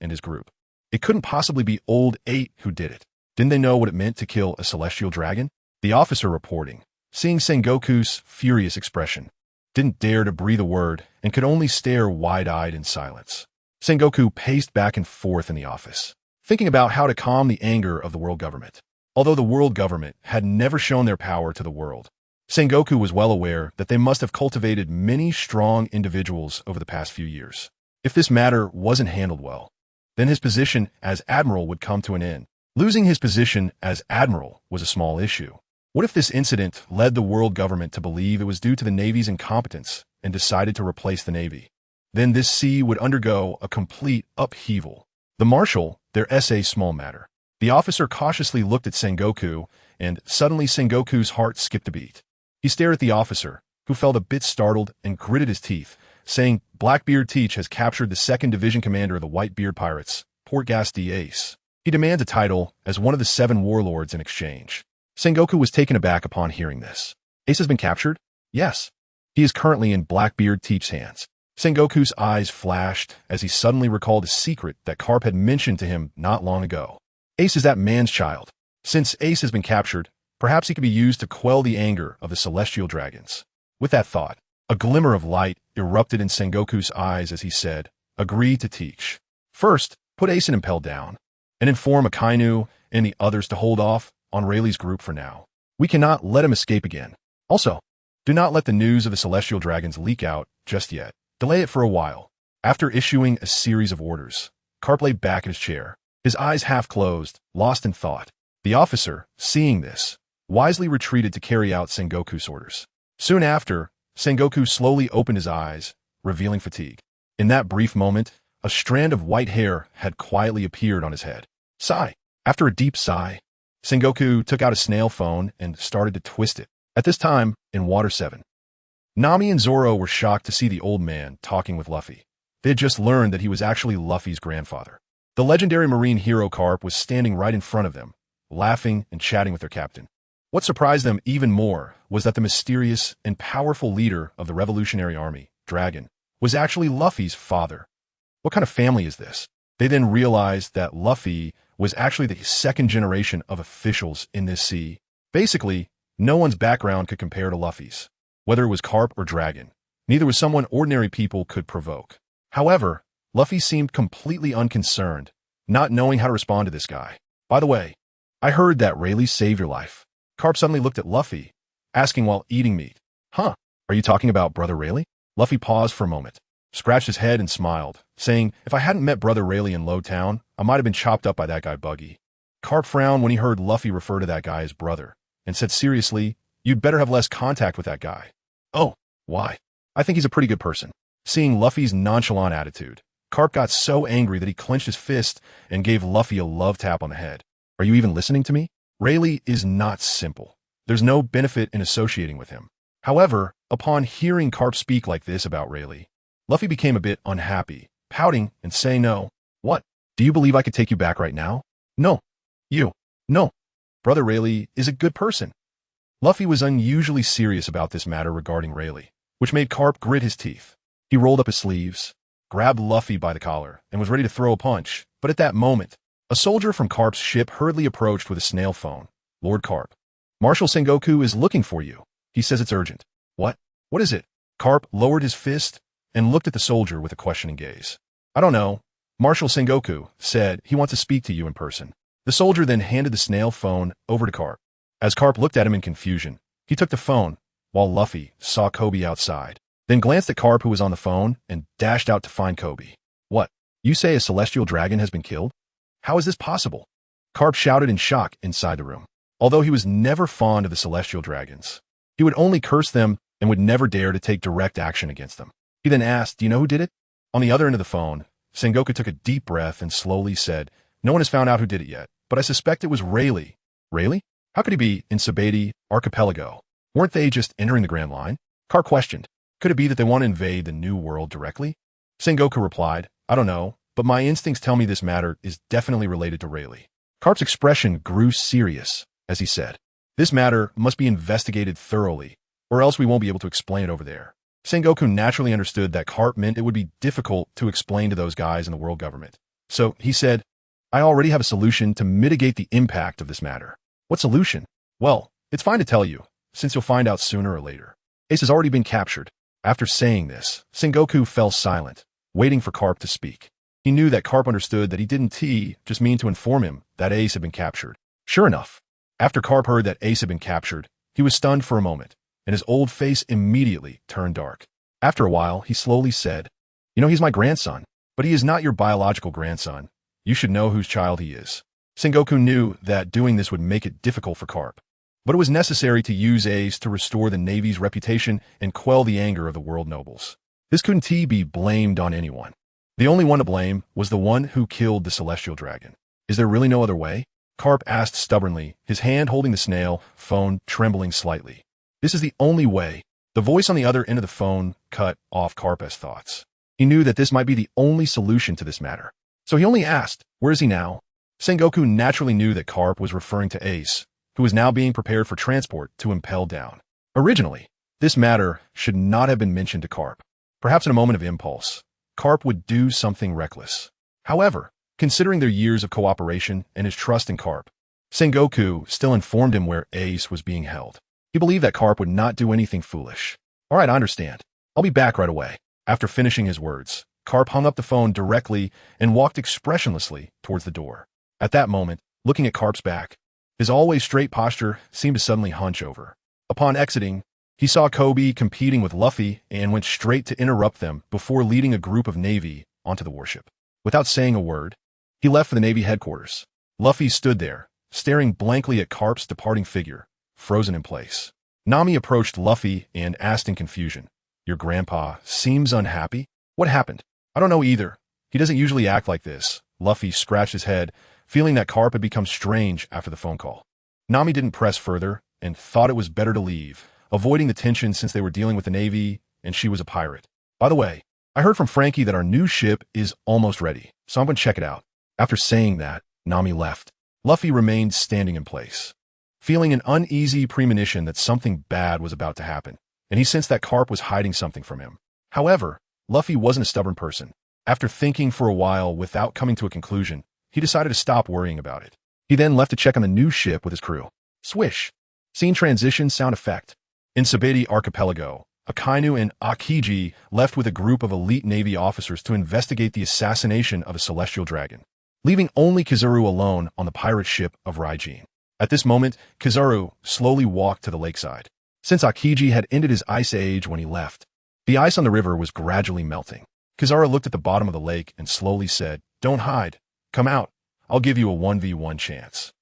and his group. It couldn't possibly be Old 8 who did it. Didn't they know what it meant to kill a celestial dragon? The officer reporting, seeing Sengoku's furious expression, didn't dare to breathe a word and could only stare wide-eyed in silence. Sengoku paced back and forth in the office, thinking about how to calm the anger of the world government. Although the world government had never shown their power to the world, Sengoku was well aware that they must have cultivated many strong individuals over the past few years. If this matter wasn't handled well, then his position as admiral would come to an end. Losing his position as admiral was a small issue. What if this incident led the world government to believe it was due to the Navy's incompetence and decided to replace the Navy? Then this sea would undergo a complete upheaval. The marshal, their essay small matter. The officer cautiously looked at Sengoku, and suddenly Sengoku's heart skipped a beat. He stared at the officer, who felt a bit startled and gritted his teeth, saying, "Blackbeard Teach has captured the 2nd Division commander of the Whitebeard Pirates, Portgas D. Ace. He demands a title as one of the 7 warlords in exchange." Sengoku was taken aback upon hearing this. "Ace has been captured?" "Yes. He is currently in Blackbeard Teach's hands." Sengoku's eyes flashed as he suddenly recalled a secret that Carp had mentioned to him not long ago. Ace is that man's child. Since Ace has been captured, perhaps he could be used to quell the anger of the celestial dragons. With that thought, a glimmer of light erupted in Sengoku's eyes as he said, "Agree to teach. First, put Ace and Impel down, and inform Akainu and the others to hold off on Rayleigh's group for now. We cannot let him escape again. Also, do not let the news of the celestial dragons leak out just yet. Delay it for a while." After issuing a series of orders, Carp lay back in his chair, his eyes half closed, lost in thought. The officer, seeing this, wisely retreated to carry out Sengoku's orders. Soon after, Sengoku slowly opened his eyes, revealing fatigue. In that brief moment, a strand of white hair had quietly appeared on his head. Sigh. After a deep sigh, Sengoku took out a snail phone and started to twist it. At this time, in Water 7, Nami and Zoro were shocked to see the old man talking with Luffy. They had just learned that he was actually Luffy's grandfather. The legendary marine hero Carp was standing right in front of them, laughing and chatting with their captain. What surprised them even more was that the mysterious and powerful leader of the Revolutionary Army, Dragon, was actually Luffy's father. What kind of family is this? They then realized that Luffy was actually the 2nd generation of officials in this sea. Basically, no one's background could compare to Luffy's. Whether it was Carp or Dragon, neither was someone ordinary people could provoke. However, Luffy seemed completely unconcerned, not knowing how to respond to this guy. "By the way, I heard that Rayleigh saved your life." Carp suddenly looked at Luffy, asking while eating meat. "Huh, are you talking about Brother Rayleigh?" Luffy paused for a moment, scratched his head and smiled, saying, "If I hadn't met Brother Rayleigh in Lowtown, I might have been chopped up by that guy Buggy." Carp frowned when he heard Luffy refer to that guy as brother, and said seriously, You'd better have less contact with that guy. Oh, why? I think he's a pretty good person. Seeing Luffy's nonchalant attitude, Carp got so angry that he clenched his fist and gave Luffy a love tap on the head. Are you even listening to me? Rayleigh is not simple. There's no benefit in associating with him. However, upon hearing Carp speak like this about Rayleigh, Luffy became a bit unhappy, pouting and saying no. What? Do you believe I could take you back right now? No. You. No. Brother Rayleigh is a good person. Luffy was unusually serious about this matter regarding Rayleigh, which made Carp grit his teeth. He rolled up his sleeves, grabbed Luffy by the collar, and was ready to throw a punch, but at that moment, a soldier from Carp's ship hurriedly approached with a snail phone. Lord Carp, Marshal Sengoku is looking for you. He says it's urgent. What? What is it? Carp lowered his fist and looked at the soldier with a questioning gaze. I don't know. Marshal Sengoku said he wants to speak to you in person. The soldier then handed the snail phone over to Carp. As Carp looked at him in confusion, he took the phone, while Luffy saw Kobe outside, then glanced at Carp who was on the phone and dashed out to find Kobe. What? You say a celestial dragon has been killed? How is this possible? Carp shouted in shock inside the room. Although he was never fond of the celestial dragons, he would only curse them and would never dare to take direct action against them. He then asked, do you know who did it? On the other end of the phone, Sengoku took a deep breath and slowly said, no one has found out who did it yet, but I suspect it was Rayleigh. Rayleigh? How could he be in Subordinates archipelago? Weren't they just entering the Grand Line? Carp questioned. Could it be that they want to invade the New World directly? Sengoku replied, I don't know, but my instincts tell me this matter is definitely related to Rayleigh. Carp's expression grew serious as he said, this matter must be investigated thoroughly, or else we won't be able to explain it over there. Sengoku naturally understood that Carp meant it would be difficult to explain to those guys in the world government. So he said, I already have a solution to mitigate the impact of this matter. What solution? Well, it's fine to tell you, since you'll find out sooner or later. Ace has already been captured. After saying this, Sengoku fell silent, waiting for Carp to speak. He knew that Carp understood that he didn't just mean to inform him that Ace had been captured. Sure enough, after Carp heard that Ace had been captured, he was stunned for a moment, and his old face immediately turned dark. After a while, he slowly said, you know, he's my grandson, but he is not your biological grandson. You should know whose child he is. Sengoku knew that doing this would make it difficult for Carp, but it was necessary to use Ace to restore the Navy's reputation and quell the anger of the world nobles. This couldn't be blamed on anyone. The only one to blame was the one who killed the celestial dragon. Is there really no other way? Carp asked stubbornly, his hand holding the snail phone trembling slightly. This is the only way. The voice on the other end of the phone cut off Carp's thoughts. He knew that this might be the only solution to this matter. So he only asked, where is he now? Sengoku naturally knew that Carp was referring to Ace, who was now being prepared for transport to Impel Down. Originally, this matter should not have been mentioned to Carp. Perhaps in a moment of impulse, Carp would do something reckless. However, considering their years of cooperation and his trust in Carp, Sengoku still informed him where Ace was being held. He believed that Carp would not do anything foolish. All right, I understand. I'll be back right away. After finishing his words, Carp hung up the phone directly and walked expressionlessly towards the door. At that moment, looking at Carp's back, his always straight posture seemed to suddenly hunch over. Upon exiting, he saw Kobe competing with Luffy and went straight to interrupt them before leading a group of Navy onto the warship. Without saying a word, he left for the Navy headquarters. Luffy stood there, staring blankly at Carp's departing figure, frozen in place. Nami approached Luffy and asked in confusion, your grandpa seems unhappy? What happened? I don't know either. He doesn't usually act like this. Luffy scratched his head, feeling that Carp had become strange after the phone call. Nami didn't press further and thought it was better to leave, avoiding the tension since they were dealing with the Navy and she was a pirate. By the way, I heard from Frankie that our new ship is almost ready, so I'm going to check it out. After saying that, Nami left. Luffy remained standing in place, feeling an uneasy premonition that something bad was about to happen, and he sensed that Carp was hiding something from him. However, Luffy wasn't a stubborn person. After thinking for a while without coming to a conclusion, he decided to stop worrying about it. He then left to check on the new ship with his crew. Swish. Scene transition sound effect. In Subordinates archipelago, Akainu and Akiji left with a group of elite Navy officers to investigate the assassination of a celestial dragon, leaving only Kizaru alone on the pirate ship of Raijin. At this moment, Kizaru slowly walked to the lakeside. Since Akiji had ended his ice age when he left, the ice on the river was gradually melting. Kizaru looked at the bottom of the lake and slowly said, don't hide. Come out. I'll give you a 1v1 chance.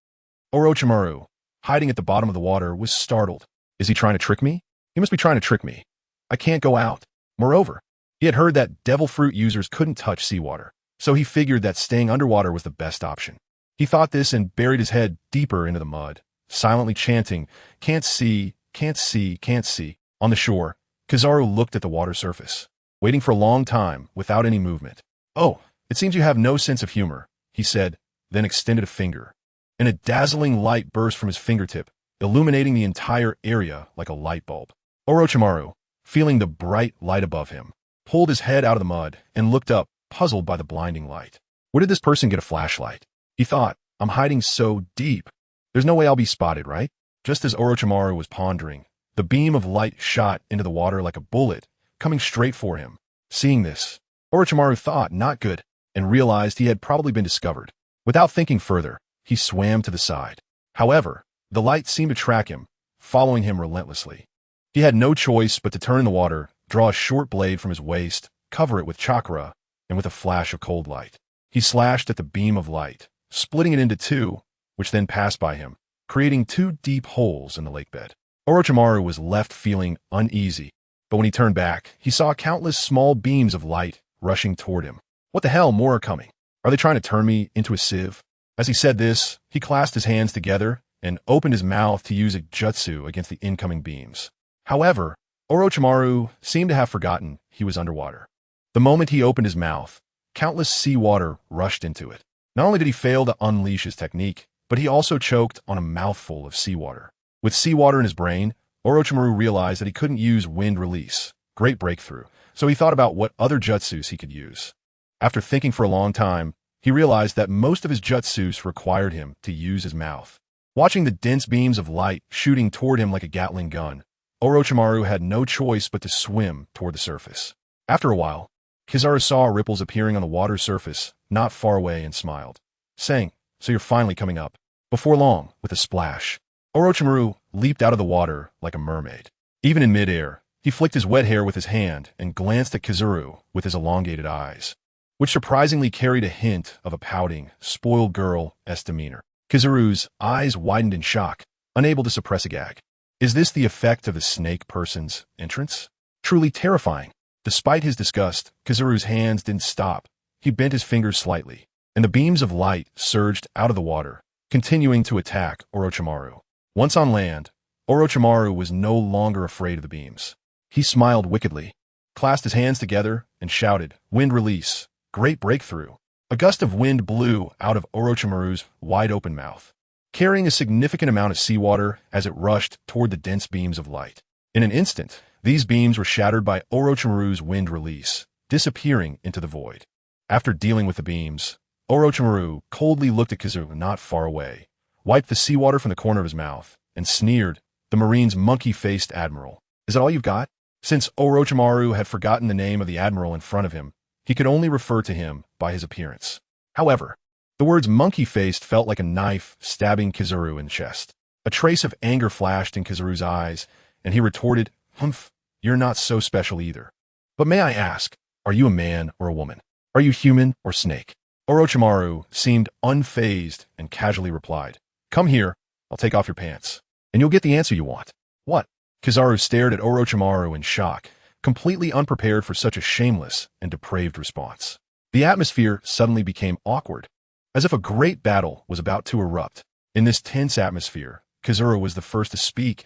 Orochimaru, hiding at the bottom of the water, was startled. Is he trying to trick me? He must be trying to trick me. I can't go out. Moreover, he had heard that devil fruit users couldn't touch seawater, so he figured that staying underwater was the best option. He thought this and buried his head deeper into the mud, silently chanting, "Can't see, can't see, can't see." On the shore, Kizaru looked at the water surface, waiting for a long time without any movement. "Oh, it seems you have no sense of humor," he said, then extended a finger. And a dazzling light burst from his fingertip, illuminating the entire area like a light bulb. Orochimaru, feeling the bright light above him, pulled his head out of the mud and looked up, puzzled by the blinding light. Where did this person get a flashlight? He thought, I'm hiding so deep. There's no way I'll be spotted, right? Just as Orochimaru was pondering, the beam of light shot into the water like a bullet, coming straight for him. Seeing this, Orochimaru thought, not good, and realized he had probably been discovered. Without thinking further, he swam to the side. However, the light seemed to track him, following him relentlessly. He had no choice but to turn in the water, draw a short blade from his waist, cover it with chakra, and with a flash of cold light, he slashed at the beam of light, splitting it into two, which then passed by him, creating two deep holes in the lake bed. Orochimaru was left feeling uneasy, but when he turned back, he saw countless small beams of light rushing toward him. What the hell, more are coming? Are they trying to turn me into a sieve? As he said this, he clasped his hands together and opened his mouth to use a jutsu against the incoming beams. However, Orochimaru seemed to have forgotten he was underwater. The moment he opened his mouth, countless seawater rushed into it. Not only did he fail to unleash his technique, but he also choked on a mouthful of seawater. With seawater in his brain, Orochimaru realized that he couldn't use wind release. Great breakthrough. So he thought about what other jutsus he could use. After thinking for a long time, he realized that most of his jutsus required him to use his mouth. Watching the dense beams of light shooting toward him like a Gatling gun, Orochimaru had no choice but to swim toward the surface. After a while, Kizaru saw ripples appearing on the water's surface not far away and smiled, saying, "So you're finally coming up." Before long, with a splash, Orochimaru leaped out of the water like a mermaid. Even in midair, he flicked his wet hair with his hand and glanced at Kizaru with his elongated eyes, which surprisingly carried a hint of a pouting, spoiled girl-esque demeanor. Kizaru's eyes widened in shock, unable to suppress a gag. Is this the effect of the snake person's entrance? Truly terrifying. Despite his disgust, Kizaru's hands didn't stop. He bent his fingers slightly, and the beams of light surged out of the water, continuing to attack Orochimaru. Once on land, Orochimaru was no longer afraid of the beams. He smiled wickedly, clasped his hands together, and shouted, "Wind release! Great breakthrough!" A gust of wind blew out of Orochimaru's wide-open mouth, carrying a significant amount of seawater as it rushed toward the dense beams of light. In an instant, these beams were shattered by Orochimaru's wind release, disappearing into the void. After dealing with the beams, Orochimaru coldly looked at Kizaru not far away, wiped the seawater from the corner of his mouth, and sneered, "The marine's monkey-faced admiral. Is that all you've got?" Since Orochimaru had forgotten the name of the admiral in front of him, he could only refer to him by his appearance. However, the words monkey-faced felt like a knife stabbing Kizaru in the chest. A trace of anger flashed in Kizaru's eyes, and he retorted, "Humph, you're not so special either. But may I ask, are you a man or a woman? Are you human or snake?" Orochimaru seemed unfazed and casually replied, "Come here, I'll take off your pants, and you'll get the answer you want." "What?" Kizaru stared at Orochimaru in shock, completely unprepared for such a shameless and depraved response. The atmosphere suddenly became awkward, as if a great battle was about to erupt. In this tense atmosphere, Kizaru was the first to speak.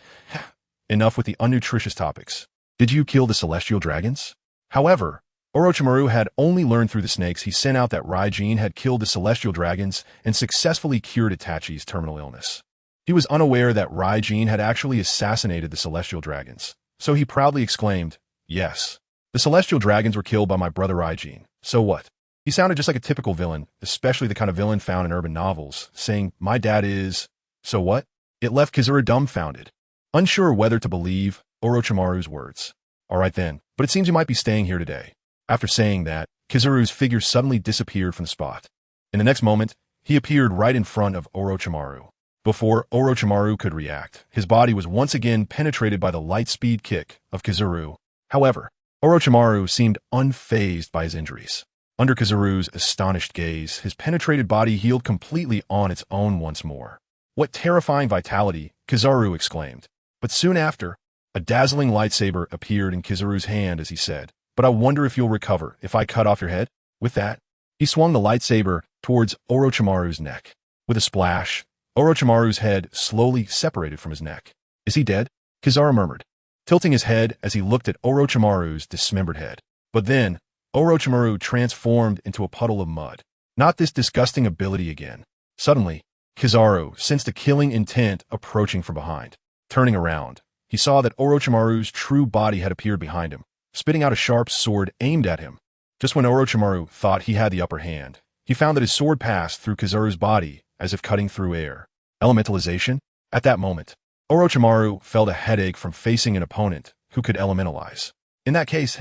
Enough with the unnutritious topics. Did you kill the celestial dragons? However, Orochimaru had only learned through the snakes he sent out that Raijin had killed the celestial dragons and successfully cured Itachi's terminal illness. He was unaware that Raijin had actually assassinated the celestial dragons, so he proudly exclaimed, "Yes, the celestial dragons were killed by my brother Raijin. So what?" He sounded just like a typical villain, especially the kind of villain found in urban novels, saying, "My dad is..." So what? It left Kizaru dumbfounded, unsure whether to believe Orochimaru's words. "All right then, but it seems you might be staying here today." After saying that, Kizaru's figure suddenly disappeared from the spot. In the next moment, he appeared right in front of Orochimaru. Before Orochimaru could react, his body was once again penetrated by the light-speed kick of Kizaru. However, Orochimaru seemed unfazed by his injuries. Under Kizaru's astonished gaze, his penetrated body healed completely on its own once more. "What terrifying vitality!" Kizaru exclaimed. But soon after, a dazzling lightsaber appeared in Kizaru's hand as he said, "But I wonder if you'll recover if I cut off your head?" With that, he swung the lightsaber towards Orochimaru's neck. With a splash, Orochimaru's head slowly separated from his neck. "Is he dead?" Kizaru murmured, tilting his head as he looked at Orochimaru's dismembered head. But then, Orochimaru transformed into a puddle of mud. Not this disgusting ability again. Suddenly, Kizaru sensed a killing intent approaching from behind. Turning around, he saw that Orochimaru's true body had appeared behind him, spitting out a sharp sword aimed at him. Just when Orochimaru thought he had the upper hand, he found that his sword passed through Kizaru's body as if cutting through air. Elementalization? At that moment, Orochimaru felt a headache from facing an opponent who could elementalize. In that case,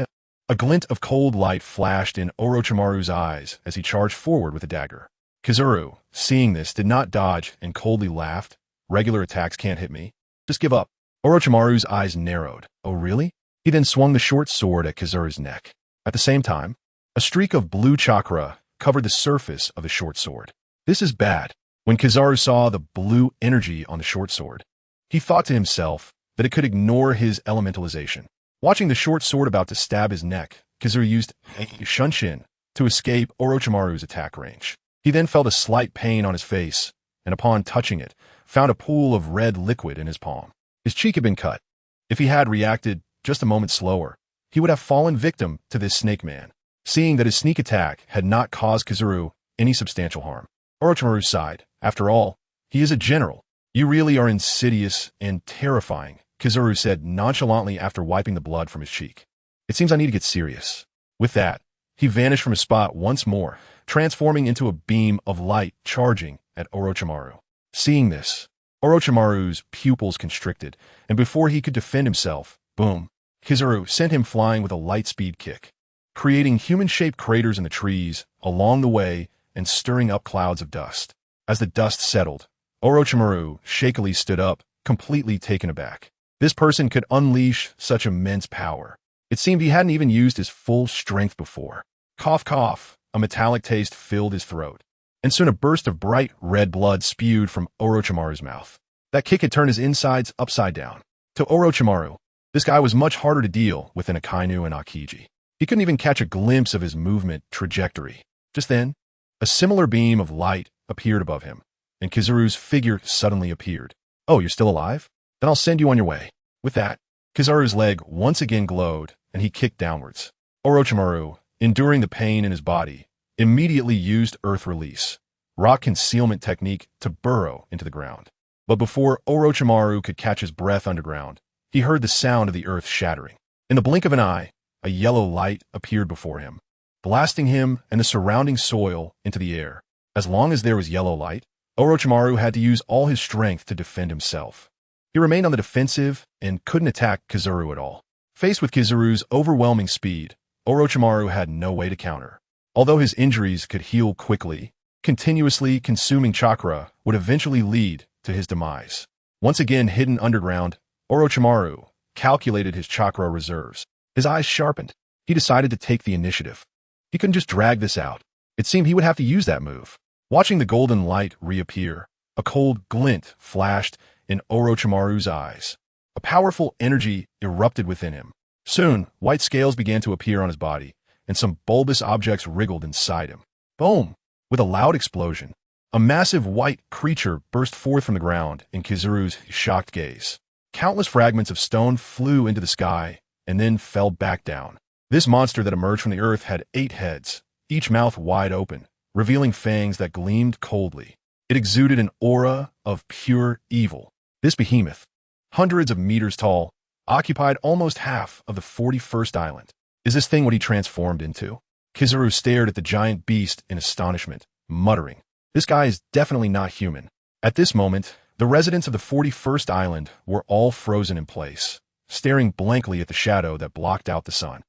a glint of cold light flashed in Orochimaru's eyes as he charged forward with a dagger. Kizaru, seeing this, did not dodge and coldly laughed. "Regular attacks can't hit me. Just give up." Orochimaru's eyes narrowed. "Oh, really?" He then swung the short sword at Kizaru's neck. At the same time, a streak of blue chakra covered the surface of the short sword. This is bad. When Kizaru saw the blue energy on the short sword, he thought to himself that it could ignore his elementalization. Watching the short sword about to stab his neck, Kizaru used a shunshin to escape Orochimaru's attack range. He then felt a slight pain on his face, and upon touching it, found a pool of red liquid in his palm. His cheek had been cut. If he had reacted just a moment slower, he would have fallen victim to this snake man. Seeing that his sneak attack had not caused Kizaru any substantial harm, Orochimaru sighed. "After all, he is a general. You really are insidious and terrifying," Kizaru said nonchalantly after wiping the blood from his cheek. "It seems I need to get serious." With that, he vanished from his spot once more, transforming into a beam of light charging at Orochimaru. Seeing this, Orochimaru's pupils constricted, and before he could defend himself, boom, Kizaru sent him flying with a light-speed kick, creating human-shaped craters in the trees along the way and stirring up clouds of dust. As the dust settled, Orochimaru shakily stood up, completely taken aback. This person could unleash such immense power. It seemed he hadn't even used his full strength before. Cough, cough, a metallic taste filled his throat, and soon a burst of bright red blood spewed from Orochimaru's mouth. That kick had turned his insides upside down. To Orochimaru, this guy was much harder to deal with than Akainu and Aokiji. He couldn't even catch a glimpse of his movement trajectory. Just then, a similar beam of light appeared above him, and Kizaru's figure suddenly appeared. "Oh, you're still alive? Then I'll send you on your way." With that, Kizaru's leg once again glowed, and he kicked downwards. Orochimaru, enduring the pain in his body, immediately used Earth Release, rock concealment technique, to burrow into the ground. But before Orochimaru could catch his breath underground, he heard the sound of the earth shattering. In the blink of an eye, a yellow light appeared before him, blasting him and the surrounding soil into the air. As long as there was yellow light, Orochimaru had to use all his strength to defend himself. He remained on the defensive and couldn't attack Kizaru at all. Faced with Kizaru's overwhelming speed, Orochimaru had no way to counter. Although his injuries could heal quickly, continuously consuming chakra would eventually lead to his demise. Once again hidden underground, Orochimaru calculated his chakra reserves. His eyes sharpened. He decided to take the initiative. He couldn't just drag this out. It seemed he would have to use that move. Watching the golden light reappear, a cold glint flashed in Orochimaru's eyes. A powerful energy erupted within him. Soon, white scales began to appear on his body, and some bulbous objects wriggled inside him. Boom! With a loud explosion, a massive white creature burst forth from the ground in Kizaru's shocked gaze. Countless fragments of stone flew into the sky and then fell back down. This monster that emerged from the earth had 8 heads, each mouth wide open, revealing fangs that gleamed coldly. It exuded an aura of pure evil. This behemoth, hundreds of meters tall, occupied almost half of the 41st island. Is this thing what he transformed into? Kizaru stared at the giant beast in astonishment, muttering, "This guy is definitely not human." At this moment, the residents of the 41st island were all frozen in place, staring blankly at the shadow that blocked out the sun.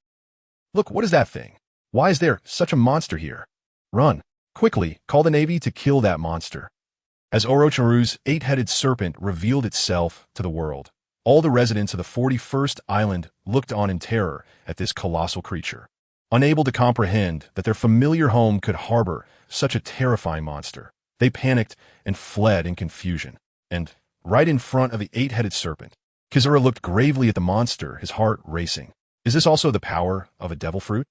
"Look, what is that thing? Why is there such a monster here? Run! Quickly, call the Navy to kill that monster." As Orochimaru's 8-headed serpent revealed itself to the world, all the residents of the 41st island looked on in terror at this colossal creature, unable to comprehend that their familiar home could harbor such a terrifying monster. They panicked and fled in confusion. And, right in front of the 8-headed serpent, Kizaru looked gravely at the monster, his heart racing. Is this also the power of a devil fruit?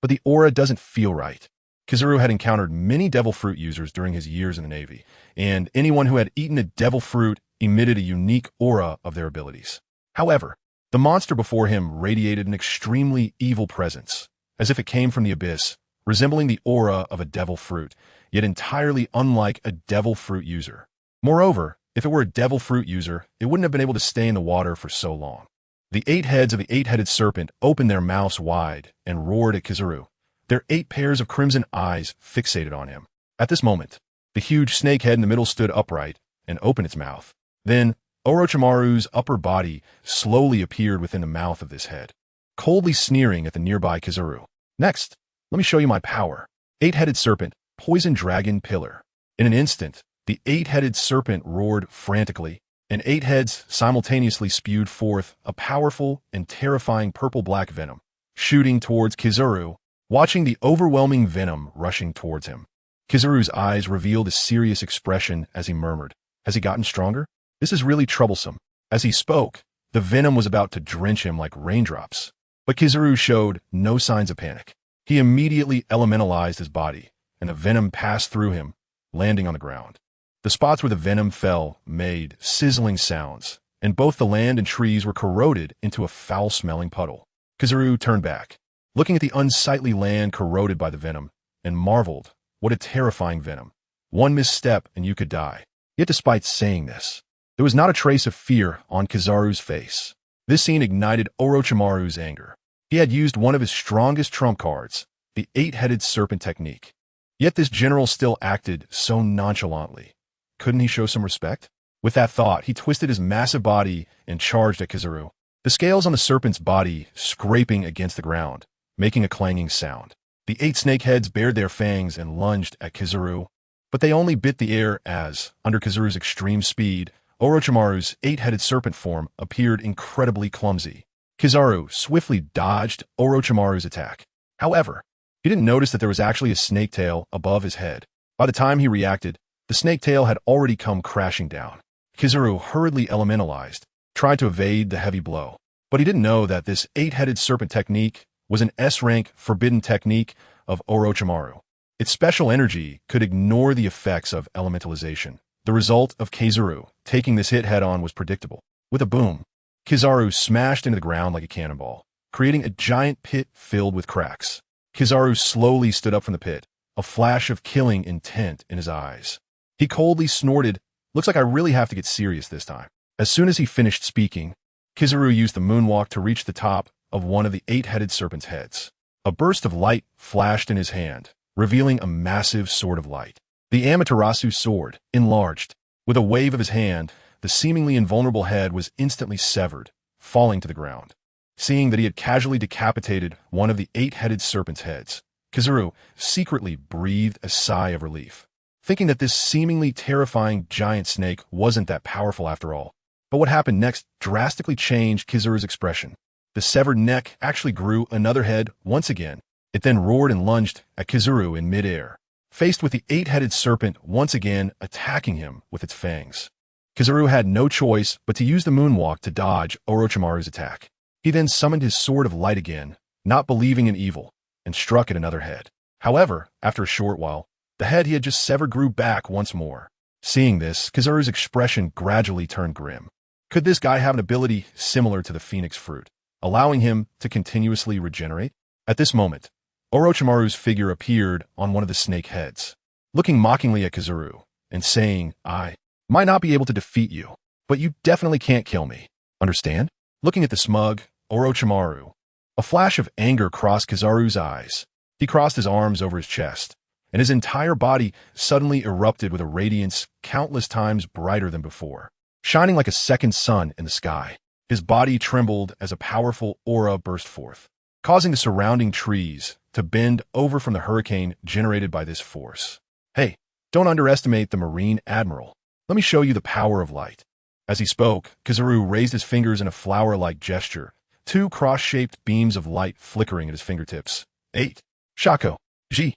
But the aura doesn't feel right. Kizaru had encountered many devil fruit users during his years in the Navy, and anyone who had eaten a devil fruit emitted a unique aura of their abilities. However, the monster before him radiated an extremely evil presence, as if it came from the abyss, resembling the aura of a devil fruit, yet entirely unlike a devil fruit user. Moreover, if it were a devil fruit user, it wouldn't have been able to stay in the water for so long. The 8 heads of the 8-headed serpent opened their mouths wide and roared at Kizaru, their 8 pairs of crimson eyes fixated on him. At this moment, the huge snake head in the middle stood upright and opened its mouth. Then, Orochimaru's upper body slowly appeared within the mouth of this head, coldly sneering at the nearby Kizaru. Next, let me show you my power. 8-headed serpent, poison dragon pillar. In an instant, the 8-headed serpent roared frantically, and 8 heads simultaneously spewed forth a powerful and terrifying purple-black venom, shooting towards Kizaru, watching the overwhelming venom rushing towards him. Kizaru's eyes revealed a serious expression as he murmured, "Has he gotten stronger? This is really troublesome." As he spoke, the venom was about to drench him like raindrops. But Kizaru showed no signs of panic. He immediately elementalized his body, and the venom passed through him, landing on the ground. The spots where the venom fell made sizzling sounds, and both the land and trees were corroded into a foul-smelling puddle. Kizaru turned back, looking at the unsightly land corroded by the venom, and marveled, what a terrifying venom. One misstep and you could die. Yet despite saying this, there was not a trace of fear on Kizaru's face. This scene ignited Orochimaru's anger. He had used one of his strongest trump cards, the 8-headed serpent technique. Yet this general still acted so nonchalantly. Couldn't he show some respect? With that thought, he twisted his massive body and charged at Kizaru, the scales on the serpent's body scraping against the ground, making a clanging sound. The 8 snake heads bared their fangs and lunged at Kizaru, but they only bit the air as, under Kizaru's extreme speed, Orochimaru's 8-headed serpent form appeared incredibly clumsy. Kizaru swiftly dodged Orochimaru's attack. However, he didn't notice that there was actually a snake tail above his head. By the time he reacted, the snake tail had already come crashing down. Kizaru hurriedly elementalized, tried to evade the heavy blow. But he didn't know that this 8-headed serpent technique was an S-rank forbidden technique of Orochimaru. Its special energy could ignore the effects of elementalization. The result of Kizaru taking this hit head-on was predictable. With a boom, Kizaru smashed into the ground like a cannonball, creating a giant pit filled with cracks. Kizaru slowly stood up from the pit, a flash of killing intent in his eyes. He coldly snorted, "Looks like I really have to get serious this time." As soon as he finished speaking, Kizaru used the moonwalk to reach the top of one of the 8-headed serpent's heads. A burst of light flashed in his hand, revealing a massive sword of light. The Amaterasu sword, enlarged. With a wave of his hand, the seemingly invulnerable head was instantly severed, falling to the ground. Seeing that he had casually decapitated one of the 8-headed serpent's heads, Kizaru secretly breathed a sigh of relief, thinking that this seemingly terrifying giant snake wasn't that powerful after all. But what happened next drastically changed Kizaru's expression. The severed neck actually grew another head once again. It then roared and lunged at Kizaru in midair, faced with the 8-headed serpent once again attacking him with its fangs. Kizaru had no choice but to use the moonwalk to dodge Orochimaru's attack. He then summoned his sword of light again, not believing in evil, and struck at another head. However, after a short while, the head he had just severed grew back once more. Seeing this, Kizaru's expression gradually turned grim. Could this guy have an ability similar to the phoenix fruit, allowing him to continuously regenerate? At this moment, Orochimaru's figure appeared on one of the snake heads, looking mockingly at Kizaru and saying, "I might not be able to defeat you, but you definitely can't kill me. Understand?" Looking at the smug Orochimaru, a flash of anger crossed Kizaru's eyes. He crossed his arms over his chest, and his entire body suddenly erupted with a radiance countless times brighter than before, shining like a second sun in the sky. His body trembled as a powerful aura burst forth, causing the surrounding trees to bend over from the hurricane generated by this force. "Hey, don't underestimate the Marine Admiral. Let me show you the power of light." As he spoke, Kizaru raised his fingers in a flower-like gesture, 2 cross-shaped beams of light flickering at his fingertips. 8. Shako. G.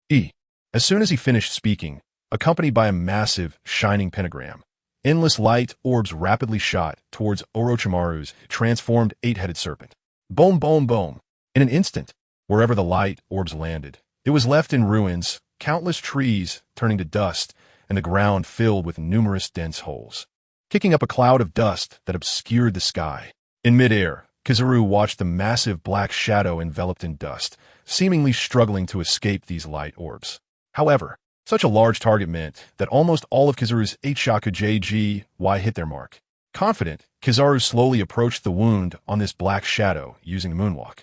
E. As soon as he finished speaking, accompanied by a massive, shining pentagram, Endless light orbs rapidly shot towards Orochimaru's transformed eight-headed serpent. Boom, boom, boom. In an instant, wherever the light orbs landed, it was left in ruins, countless trees turning to dust, and the ground filled with numerous dense holes, kicking up a cloud of dust that obscured the sky. In midair, Kizaru watched the massive black shadow enveloped in dust, seemingly struggling to escape these light orbs. However, such a large target meant that almost all of Kizaru's 8 Shaku JGY hit their mark. Confident, Kizaru slowly approached the wound on this black shadow using the moonwalk.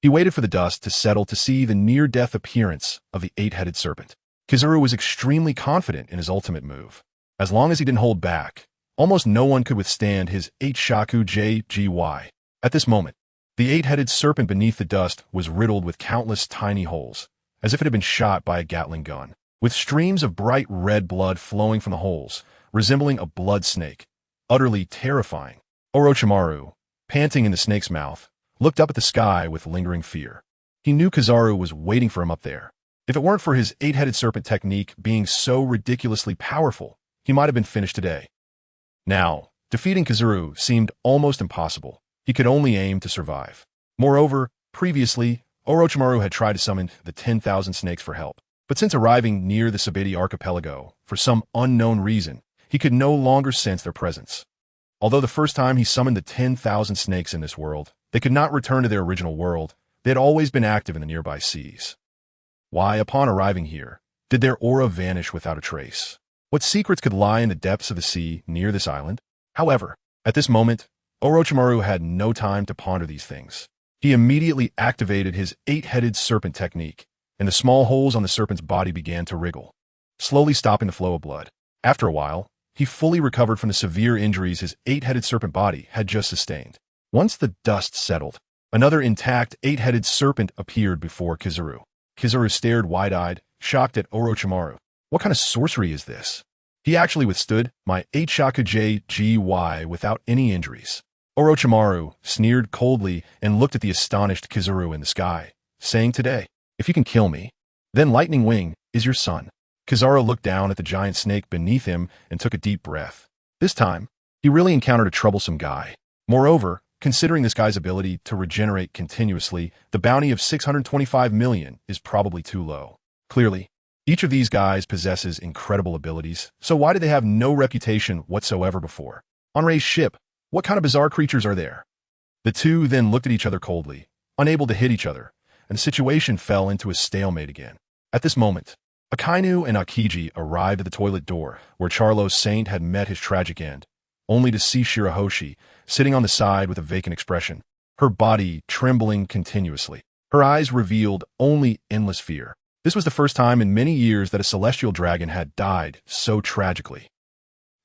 He waited for the dust to settle to see the near-death appearance of the eight-headed serpent. Kizaru was extremely confident in his ultimate move. As long as he didn't hold back, almost no one could withstand his 8 Shaku JGY. At this moment, the eight-headed serpent beneath the dust was riddled with countless tiny holes, as if it had been shot by a Gatling gun, with streams of bright red blood flowing from the holes, resembling a blood snake. Utterly terrifying. Orochimaru, panting in the snake's mouth, looked up at the sky with lingering fear. He knew Kizaru was waiting for him up there. If it weren't for his eight-headed serpent technique being so ridiculously powerful, he might have been finished today. Now, defeating Kizaru seemed almost impossible. He could only aim to survive. Moreover, previously, Orochimaru had tried to summon the 10,000 snakes for help. But since arriving near the Sabiti archipelago, for some unknown reason, he could no longer sense their presence. Although the first time he summoned the 10,000 snakes in this world, they could not return to their original world. They had always been active in the nearby seas. Why, upon arriving here, did their aura vanish without a trace? What secrets could lie in the depths of the sea near this island? However, at this moment, Orochimaru had no time to ponder these things. He immediately activated his eight-headed serpent technique, and the small holes on the serpent's body began to wriggle, slowly stopping the flow of blood. After a while, he fully recovered from the severe injuries his eight-headed serpent body had just sustained. Once the dust settled, another intact eight-headed serpent appeared before Kizaru. Kizaru stared wide-eyed, shocked at Orochimaru. What kind of sorcery is this? He actually withstood my 8 Shaku JGY without any injuries. Orochimaru sneered coldly and looked at the astonished Kizaru in the sky, saying, "Today, if you can kill me, then Lightning Wing is your son." Kizaru looked down at the giant snake beneath him and took a deep breath. This time, he really encountered a troublesome guy. Moreover, considering this guy's ability to regenerate continuously, the bounty of 625 million is probably too low. Clearly, each of these guys possesses incredible abilities, so why did they have no reputation whatsoever before? On Rei's ship, what kind of bizarre creatures are there? The two then looked at each other coldly, unable to hit each other, and the situation fell into a stalemate again. At this moment, Akainu and Akiji arrived at the toilet door where Charlo's saint had met his tragic end, only to see Shirahoshi sitting on the side with a vacant expression, her body trembling continuously. Her eyes revealed only endless fear. This was the first time in many years that a celestial dragon had died so tragically.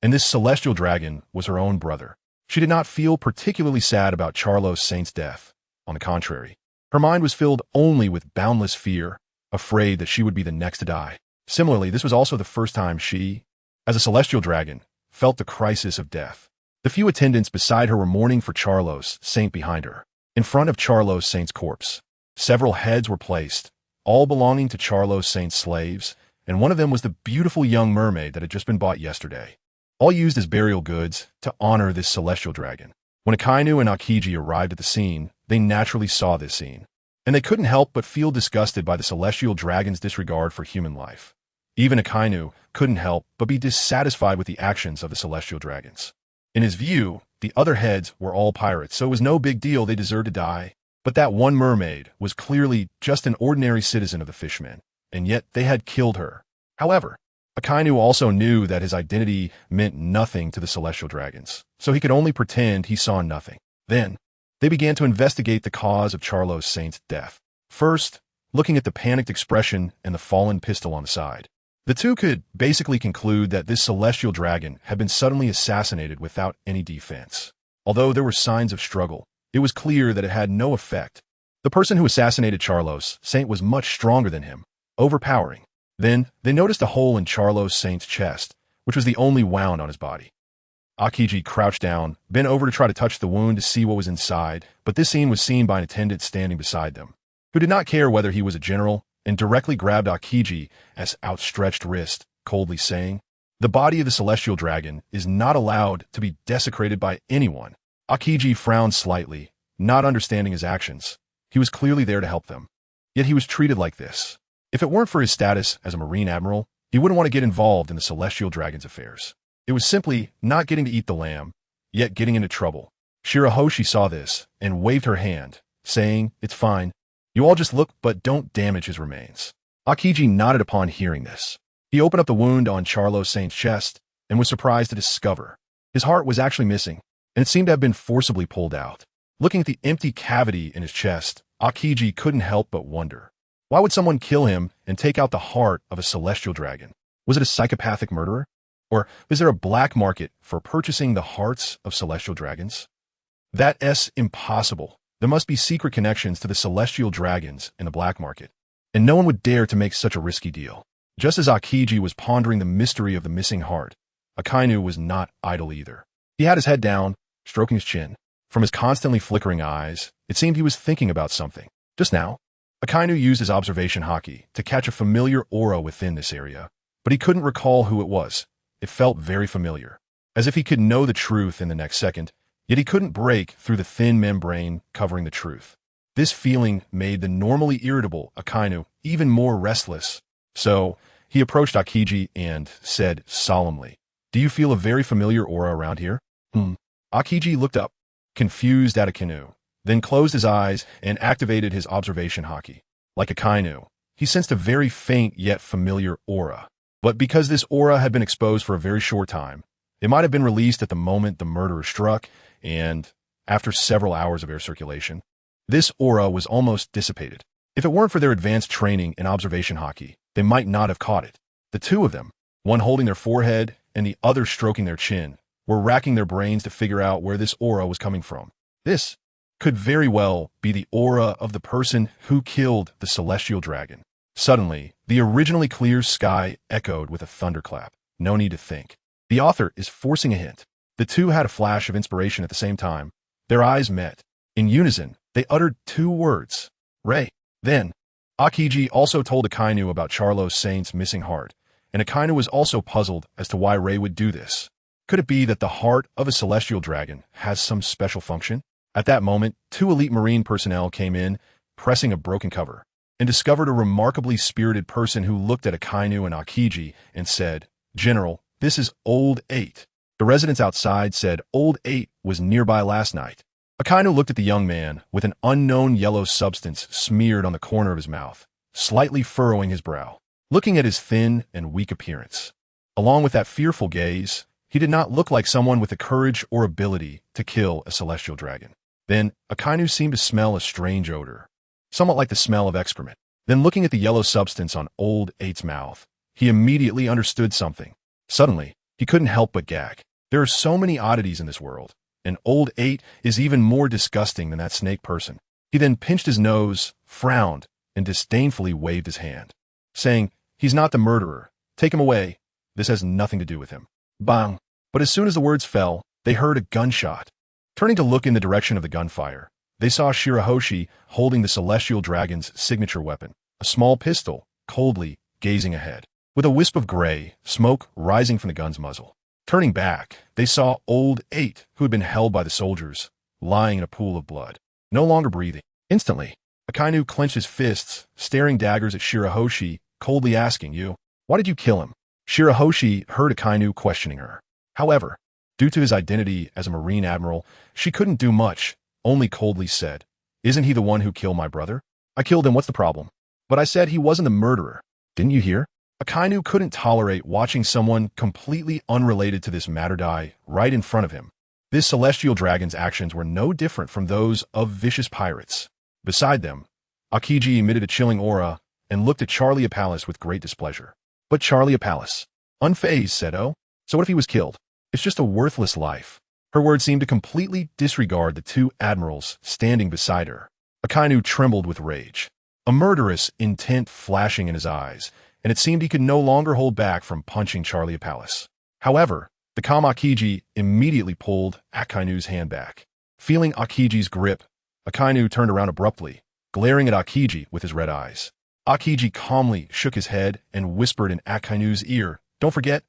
And this celestial dragon was her own brother. She did not feel particularly sad about Charlo's saint's death. On the contrary, her mind was filled only with boundless fear, afraid that she would be the next to die. Similarly, this was also the first time she, as a celestial dragon, felt the crisis of death. The few attendants beside her were mourning for Charlo's saint behind her. In front of Charlo's saint's corpse, several heads were placed, all belonging to Charlo's saint's slaves, and one of them was the beautiful young mermaid that had just been bought yesterday, all used as burial goods to honor this celestial dragon. When Akainu and Akiji arrived at the scene, they naturally saw this scene, and they couldn't help but feel disgusted by the celestial dragon's disregard for human life. Even Akainu couldn't help but be dissatisfied with the actions of the celestial dragons. In his view, the other heads were all pirates, so it was no big deal they deserved to die. But that one mermaid was clearly just an ordinary citizen of the Fishmen, and yet they had killed her. However, Akainu also knew that his identity meant nothing to the celestial dragons, so he could only pretend he saw nothing. Then, they began to investigate the cause of Charlo's saint's death. First, looking at the panicked expression and the fallen pistol on the side. The two could basically conclude that this celestial dragon had been suddenly assassinated without any defense. Although there were signs of struggle, it was clear that it had no effect. The person who assassinated Charlo's saint was much stronger than him, overpowering. Then, they noticed a hole in Charlo's saint's chest, which was the only wound on his body. Akiji crouched down, bent over to try to touch the wound to see what was inside, but this scene was seen by an attendant standing beside them, who did not care whether he was a general, and directly grabbed Akiji's outstretched wrist, coldly saying, The body of the celestial dragon is not allowed to be desecrated by anyone. Aokiji frowned slightly, not understanding his actions. He was clearly there to help them. Yet he was treated like this. If it weren't for his status as a Marine Admiral, he wouldn't want to get involved in the celestial dragon's affairs. It was simply not getting to eat the lamb, yet getting into trouble. Shirahoshi saw this and waved her hand, saying, "It's fine. You all just look, but don't damage his remains." Aokiji nodded upon hearing this. He opened up the wound on Charlo Saint's chest and was surprised to discover his heart was actually missing, and it seemed to have been forcibly pulled out. Looking at the empty cavity in his chest, Aokiji couldn't help but wonder. Why would someone kill him and take out the heart of a celestial dragon? Was it a psychopathic murderer? Or is there a black market for purchasing the hearts of celestial dragons? That's impossible. There must be secret connections to the celestial dragons in the black market, and no one would dare to make such a risky deal. Just as Aokiji was pondering the mystery of the missing heart, Akainu was not idle either. He had his head down, stroking his chin. From his constantly flickering eyes, it seemed he was thinking about something. Just now, Akainu used his observation haki to catch a familiar aura within this area, but he couldn't recall who it was. It felt very familiar, as if he could know the truth in the next second, yet he couldn't break through the thin membrane covering the truth. This feeling made the normally irritable Akainu even more restless. So, he approached Aokiji and said solemnly, "Do you feel a very familiar aura around here?" Aokiji looked up, confused at Akainu, then closed his eyes and activated his observation haki. Like Akainu, he sensed a very faint yet familiar aura. But because this aura had been exposed for a very short time, it might have been released at the moment the murderer struck, and after several hours of air circulation, this aura was almost dissipated. If it weren't for their advanced training in observation haki, they might not have caught it. The two of them, one holding their forehead and the other stroking their chin, were racking their brains to figure out where this aura was coming from. This could very well be the aura of the person who killed the celestial dragon. Suddenly, the originally clear sky echoed with a thunderclap. No need to think. The author is forcing a hint. The two had a flash of inspiration at the same time. Their eyes met. In unison, they uttered two words. Ray. Then, Aokiji also told Akainu about Charlo Saint's missing heart, and Akainu was also puzzled as to why Ray would do this. Could it be that the heart of a celestial dragon has some special function? At that moment, two elite marine personnel came in, pressing a broken cover, and discovered a remarkably spirited person who looked at Akainu and Aokiji and said, "General, this is Old 8. The residents outside said Old 8 was nearby last night." Akainu looked at the young man with an unknown yellow substance smeared on the corner of his mouth, slightly furrowing his brow. Looking at his thin and weak appearance, along with that fearful gaze, he did not look like someone with the courage or ability to kill a celestial dragon. Then, Akainu seemed to smell a strange odor, somewhat like the smell of excrement. Then looking at the yellow substance on Old 8's mouth, he immediately understood something. Suddenly, he couldn't help but gag. There are so many oddities in this world, and Old 8 is even more disgusting than that snake person. He then pinched his nose, frowned, and disdainfully waved his hand, saying, "He's not the murderer. Take him away. This has nothing to do with him." Bang! But as soon as the words fell, they heard a gunshot. Turning to look in the direction of the gunfire, they saw Shirahoshi holding the celestial dragon's signature weapon, a small pistol, coldly gazing ahead, with a wisp of gray smoke rising from the gun's muzzle. Turning back, they saw Old 8, who had been held by the soldiers, lying in a pool of blood, no longer breathing. Instantly, Akainu clenched his fists, staring daggers at Shirahoshi, coldly asking, "Why did you kill him?" Shirahoshi heard Akainu questioning her. However, due to his identity as a Marine Admiral, she couldn't do much, only coldly said, "Isn't he the one who killed my brother? I killed him, what's the problem? But I said he wasn't the murderer. Didn't you hear?" Akainu couldn't tolerate watching someone completely unrelated to this matter die right in front of him. This celestial dragon's actions were no different from those of vicious pirates. Beside them, Aokiji emitted a chilling aura and looked at Charlie Apalis with great displeasure. But Charlie Apalis, unfazed, said, "Oh, so what if he was killed? It's just a worthless life." Her words seemed to completely disregard the two admirals standing beside her. Akainu trembled with rage, a murderous intent flashing in his eyes, and it seemed he could no longer hold back from punching Charlie Apalis. However, the calm Aokiji immediately pulled Akainu's hand back. Feeling Aokiji's grip, Akainu turned around abruptly, glaring at Aokiji with his red eyes. Aokiji calmly shook his head and whispered in Akainu's ear, "Don't forget,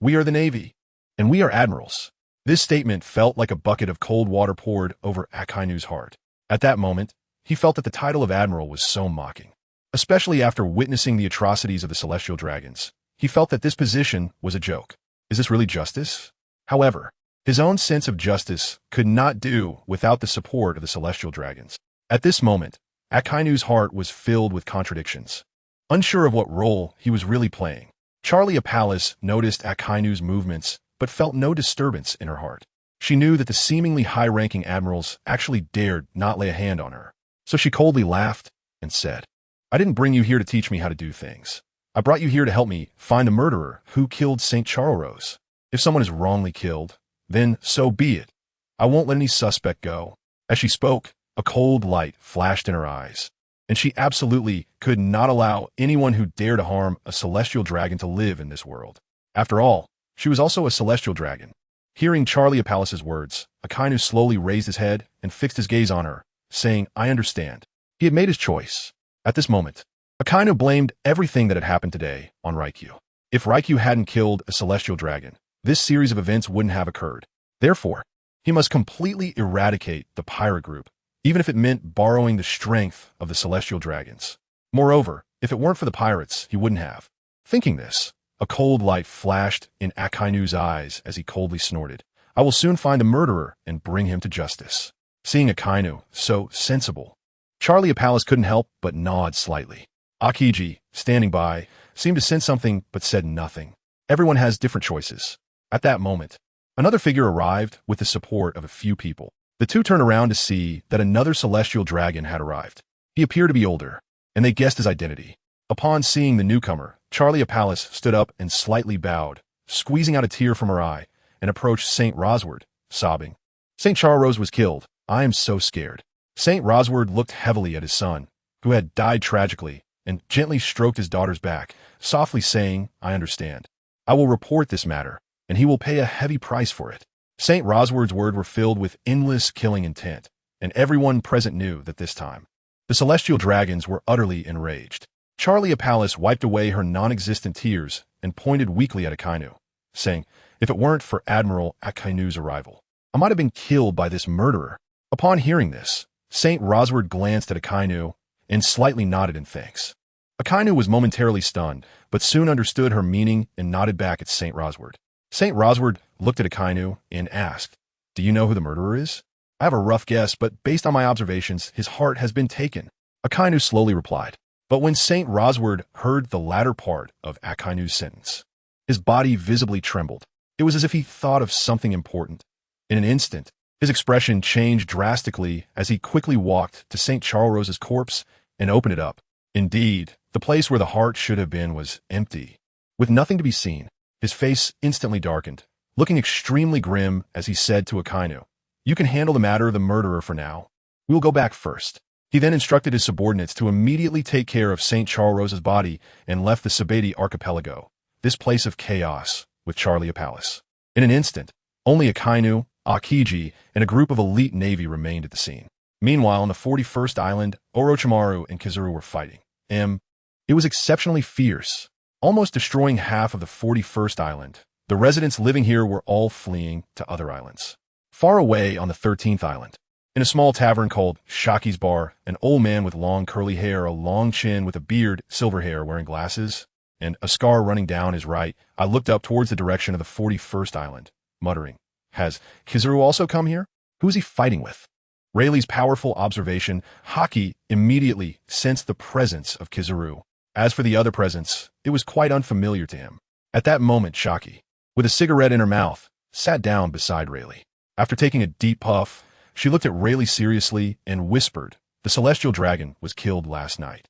We are the Navy, and we are admirals. This statement felt like a bucket of cold water poured over Akainu's heart. At that moment, he felt that the title of admiral was so mocking. Especially after witnessing the atrocities of the celestial dragons, he felt that this position was a joke. Is this really justice? However, his own sense of justice could not do without the support of the celestial dragons. At this moment, Akainu's heart was filled with contradictions. Unsure of what role he was really playing, Charlie Apalis noticed Akainu's movements but felt no disturbance in her heart. She knew that the seemingly high-ranking admirals actually dared not lay a hand on her. So she coldly laughed and said, I didn't bring you here to teach me how to do things. I brought you here to help me find the murderer who killed St. Charles. If someone is wrongly killed, then so be it. I won't let any suspect go. As she spoke, a cold light flashed in her eyes, and she absolutely could not allow anyone who dared to harm a celestial dragon to live in this world. After all, she was also a celestial dragon. Hearing Charlie Apalis's words, Akainu slowly raised his head and fixed his gaze on her, saying, I understand. He had made his choice. At this moment, Akainu blamed everything that had happened today on Raikyu. If Raikyu hadn't killed a celestial dragon, this series of events wouldn't have occurred. Therefore, he must completely eradicate the pirate group, even if it meant borrowing the strength of the celestial dragons. Moreover, if it weren't for the pirates, he wouldn't have. Thinking this, a cold light flashed in Akainu's eyes as he coldly snorted. I will soon find the murderer and bring him to justice. Seeing Akainu so sensible, Charlie Apalis couldn't help but nod slightly. Akiji, standing by, seemed to sense something but said nothing. Everyone has different choices. At that moment, another figure arrived with the support of a few people. The two turned around to see that another celestial dragon had arrived. He appeared to be older, and they guessed his identity. Upon seeing the newcomer, Charlie Apalis stood up and slightly bowed, squeezing out a tear from her eye, and approached St. Rosward, sobbing. St. Charles was killed. I am so scared. St. Rosward looked heavily at his son, who had died tragically, and gently stroked his daughter's back, softly saying, I understand. I will report this matter, and he will pay a heavy price for it. St. Rosward's words were filled with endless killing intent, and everyone present knew that this time, the celestial dragons were utterly enraged. Charlie Apalis wiped away her non-existent tears and pointed weakly at Akainu, saying, if it weren't for Admiral Akainu's arrival, I might have been killed by this murderer. Upon hearing this, St. Rosward glanced at Akainu and slightly nodded in thanks. Akainu was momentarily stunned, but soon understood her meaning and nodded back at St. Rosward. St. Rosward looked at Akainu and asked, do you know who the murderer is? I have a rough guess, but based on my observations, his heart has been taken. Akainu slowly replied. But when St. Rosward heard the latter part of Akainu's sentence, his body visibly trembled. It was as if he thought of something important. In an instant, his expression changed drastically as he quickly walked to St. Charles's corpse and opened it up. Indeed, the place where the heart should have been was empty. With nothing to be seen, his face instantly darkened, looking extremely grim as he said to Akainu, you can handle the matter of the murderer for now. We will go back first. He then instructed his subordinates to immediately take care of St. Charles's body and left the Sabeti archipelago, this place of chaos, with Charlie Apalis. In an instant, only Akainu, Akiji, and a group of elite navy remained at the scene. Meanwhile, on the 41st island, Orochimaru and Kizaru were fighting. It was exceptionally fierce, almost destroying half of the 41st island. The residents living here were all fleeing to other islands. Far away on the 13th island, in a small tavern called Shaki's Bar, an old man with long curly hair, a long chin with a beard, silver hair, wearing glasses, and a scar running down his right, I looked up towards the direction of the 41st island, muttering, has Kizaru also come here? Who is he fighting with? Rayleigh's powerful observation, Haki immediately sensed the presence of Kizaru. As for the other presence, it was quite unfamiliar to him. At that moment, Shaki, with a cigarette in her mouth, sat down beside Rayleigh. After taking a deep puff, she looked at Rayleigh seriously and whispered, the celestial dragon was killed last night.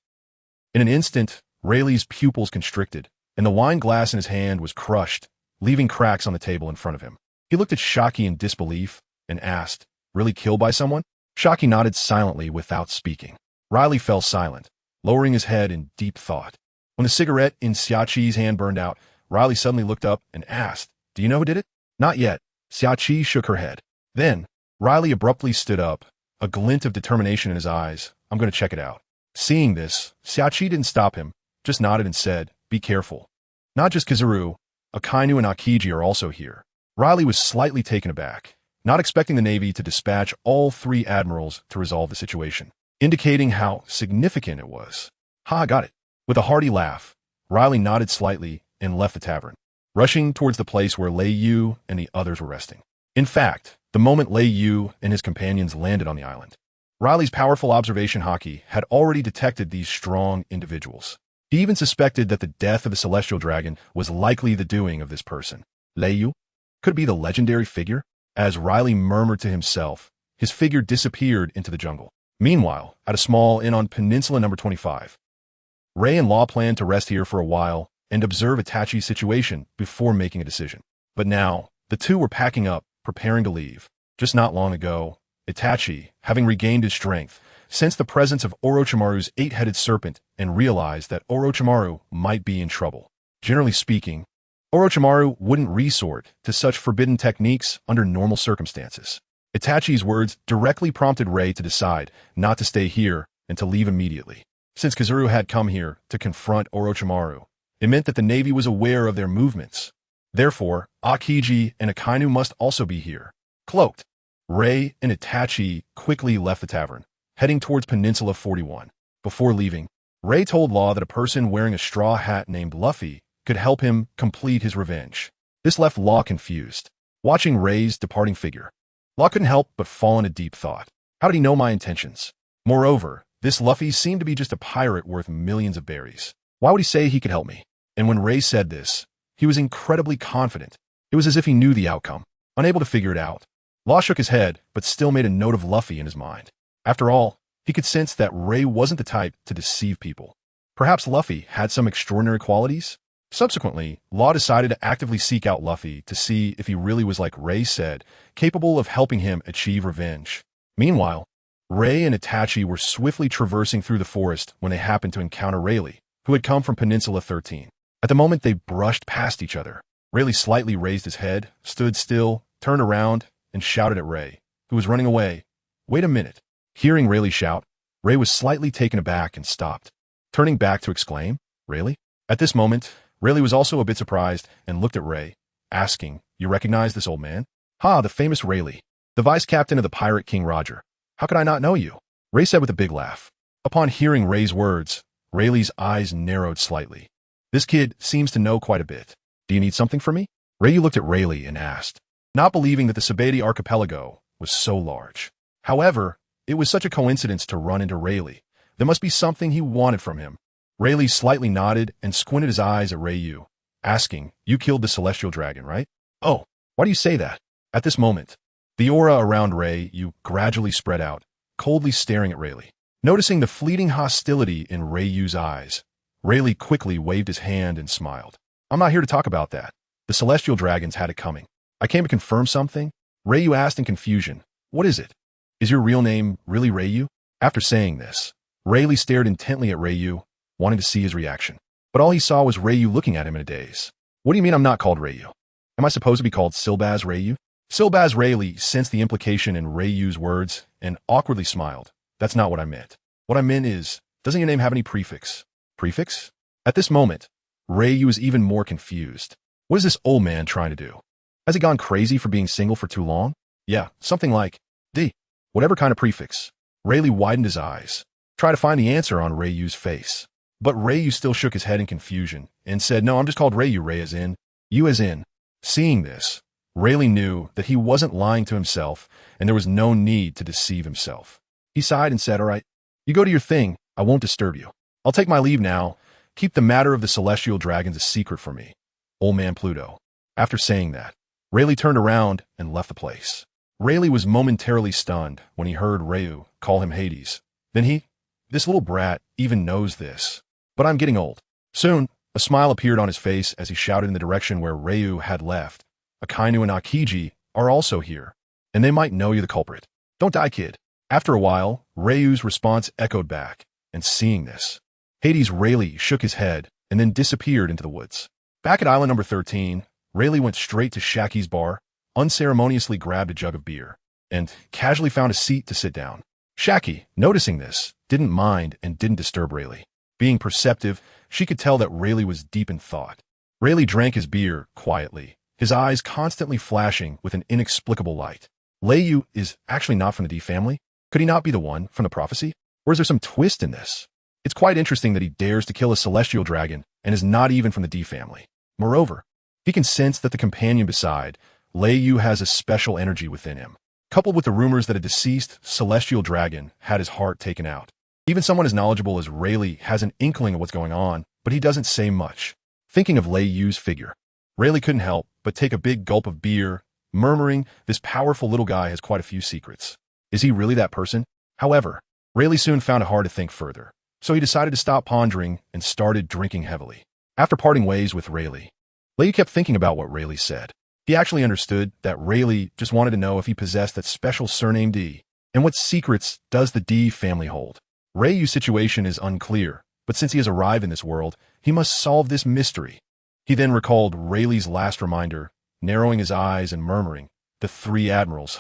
In an instant, Rayleigh's pupils constricted, and the wine glass in his hand was crushed, leaving cracks on the table in front of him. He looked at Shaki in disbelief and asked, really killed by someone? Shaki nodded silently without speaking. Riley fell silent, lowering his head in deep thought. When the cigarette in Xiaqi's hand burned out, Riley suddenly looked up and asked, do you know who did it? Not yet. Xiaqi shook her head. Then, Riley abruptly stood up, a glint of determination in his eyes. I'm going to check it out. Seeing this, Xiaqi didn't stop him, just nodded and said, be careful. Not just Kizaru. Akainu and Akiji are also here. Riley was slightly taken aback, not expecting the Navy to dispatch all 3 admirals to resolve the situation, indicating how significant it was. Ha, got it. With a hearty laugh, Riley nodded slightly and left the tavern, rushing towards the place where Lei Yu and the others were resting. In fact, the moment Lei Yu and his companions landed on the island, Riley's powerful observation haki had already detected these strong individuals. He even suspected that the death of the celestial dragon was likely the doing of this person. Lei Yu? Could it be the legendary figure? As Riley murmured to himself, his figure disappeared into the jungle. Meanwhile, at a small inn on Peninsula number 25, Ray and Law planned to rest here for a while and observe Itachi's situation before making a decision. But now, the two were packing up, preparing to leave. Just not long ago, Itachi, having regained his strength, sensed the presence of Orochimaru's 8-headed serpent and realized that Orochimaru might be in trouble. Generally speaking, Orochimaru wouldn't resort to such forbidden techniques under normal circumstances. Itachi's words directly prompted Ray to decide not to stay here and to leave immediately. Since Kazuru had come here to confront Orochimaru, it meant that the Navy was aware of their movements. Therefore, Akiji and Akainu must also be here. Cloaked, Ray and Itachi quickly left the tavern, heading towards Peninsula 41. Before leaving, Ray told Law that a person wearing a straw hat named Luffy could help him complete his revenge. This left Law confused. Watching Ray's departing figure, Law couldn't help but fall into deep thought. How did he know my intentions? Moreover, this Luffy seemed to be just a pirate worth millions of berries. Why would he say he could help me? And when Ray said this, he was incredibly confident. It was as if he knew the outcome. Unable to figure it out, Law shook his head, but still made a note of Luffy in his mind. After all, he could sense that Ray wasn't the type to deceive people. Perhaps Luffy had some extraordinary qualities? Subsequently, Law decided to actively seek out Luffy to see if he really was, like Ray said, capable of helping him achieve revenge. Meanwhile, Ray and Itachi were swiftly traversing through the forest when they happened to encounter Rayleigh, who had come from Peninsula 13. At the moment they brushed past each other, Rayleigh slightly raised his head, stood still, turned around, and shouted at Ray, who was running away. Wait a minute. Hearing Rayleigh shout, Ray was slightly taken aback and stopped, turning back to exclaim, Rayleigh? At this moment, Rayleigh was also a bit surprised and looked at Ray, asking, You recognize this old man? Ha, the famous Rayleigh, the vice captain of the pirate King Roger. How could I not know you? Ray said with a big laugh. Upon hearing Ray's words, Rayleigh's eyes narrowed slightly. This kid seems to know quite a bit. Do you need something from me? Ray looked at Rayleigh and asked, not believing that the Sabaody archipelago was so large. However, it was such a coincidence to run into Rayleigh. There must be something he wanted from him. Rayleigh slightly nodded and squinted his eyes at Ryu, asking, You killed the celestial dragon, right? Oh, why do you say that? At this moment, the aura around Ryu gradually spread out, coldly staring at Rayleigh. Noticing the fleeting hostility in Ryu's eyes, Rayleigh quickly waved his hand and smiled. I'm not here to talk about that. The celestial dragons had it coming. I came to confirm something. Ryu asked in confusion, What is it? Is your real name really Ryu? After saying this, Rayleigh stared intently at Ryu, wanting to see his reaction. But all he saw was Ryu looking at him in a daze. What do you mean I'm not called Ryu? Am I supposed to be called Silbaz Ryu? Silbaz Rayleigh sensed the implication in Ryu's words and awkwardly smiled. That's not what I meant. What I meant is, doesn't your name have any prefix? Prefix? At this moment, Ryu was even more confused. What is this old man trying to do? Has he gone crazy for being single for too long? Yeah, something like D. Whatever kind of prefix. Rayleigh widened his eyes, tried to find the answer on Ryu's face. But Ryu still shook his head in confusion and said, No, I'm just called Ryu, Ray as in, you as in. Seeing this, Rayleigh knew that he wasn't lying to himself and there was no need to deceive himself. He sighed and said, All right, you go to your thing. I won't disturb you. I'll take my leave now. Keep the matter of the celestial dragons a secret from me. Old man Pluto. After saying that, Rayleigh turned around and left the place. Rayleigh was momentarily stunned when he heard Ryu call him Hades. Then this little brat even knows this. But I'm getting old. Soon, a smile appeared on his face as he shouted in the direction where Ryu had left. Akainu and Akiji are also here, and they might know you're the culprit. Don't die, kid. After a while, Ryu's response echoed back, and seeing this, Hades Rayleigh shook his head and then disappeared into the woods. Back at island number 13, Rayleigh went straight to Shaki's bar, unceremoniously grabbed a jug of beer, and casually found a seat to sit down. Shaki, noticing this, didn't mind and didn't disturb Rayleigh. Being perceptive, she could tell that Rayleigh was deep in thought. Rayleigh drank his beer quietly, his eyes constantly flashing with an inexplicable light. Leiyu is actually not from the D family? Could he not be the one from the prophecy? Or is there some twist in this? It's quite interesting that he dares to kill a celestial dragon and is not even from the D family. Moreover, he can sense that the companion beside, Leiyu, has a special energy within him. Coupled with the rumors that a deceased celestial dragon had his heart taken out. Even someone as knowledgeable as Rayleigh has an inkling of what's going on, but he doesn't say much. Thinking of Leiyu's figure, Rayleigh couldn't help but take a big gulp of beer, murmuring, this powerful little guy has quite a few secrets. Is he really that person? However, Rayleigh soon found it hard to think further, so he decided to stop pondering and started drinking heavily. After parting ways with Rayleigh, Leiyu kept thinking about what Rayleigh said. He actually understood that Rayleigh just wanted to know if he possessed that special surname D, and what secrets does the D family hold. Rayu's situation is unclear, but since he has arrived in this world, he must solve this mystery. He then recalled Rayleigh's last reminder, narrowing his eyes and murmuring, the 3 admirals,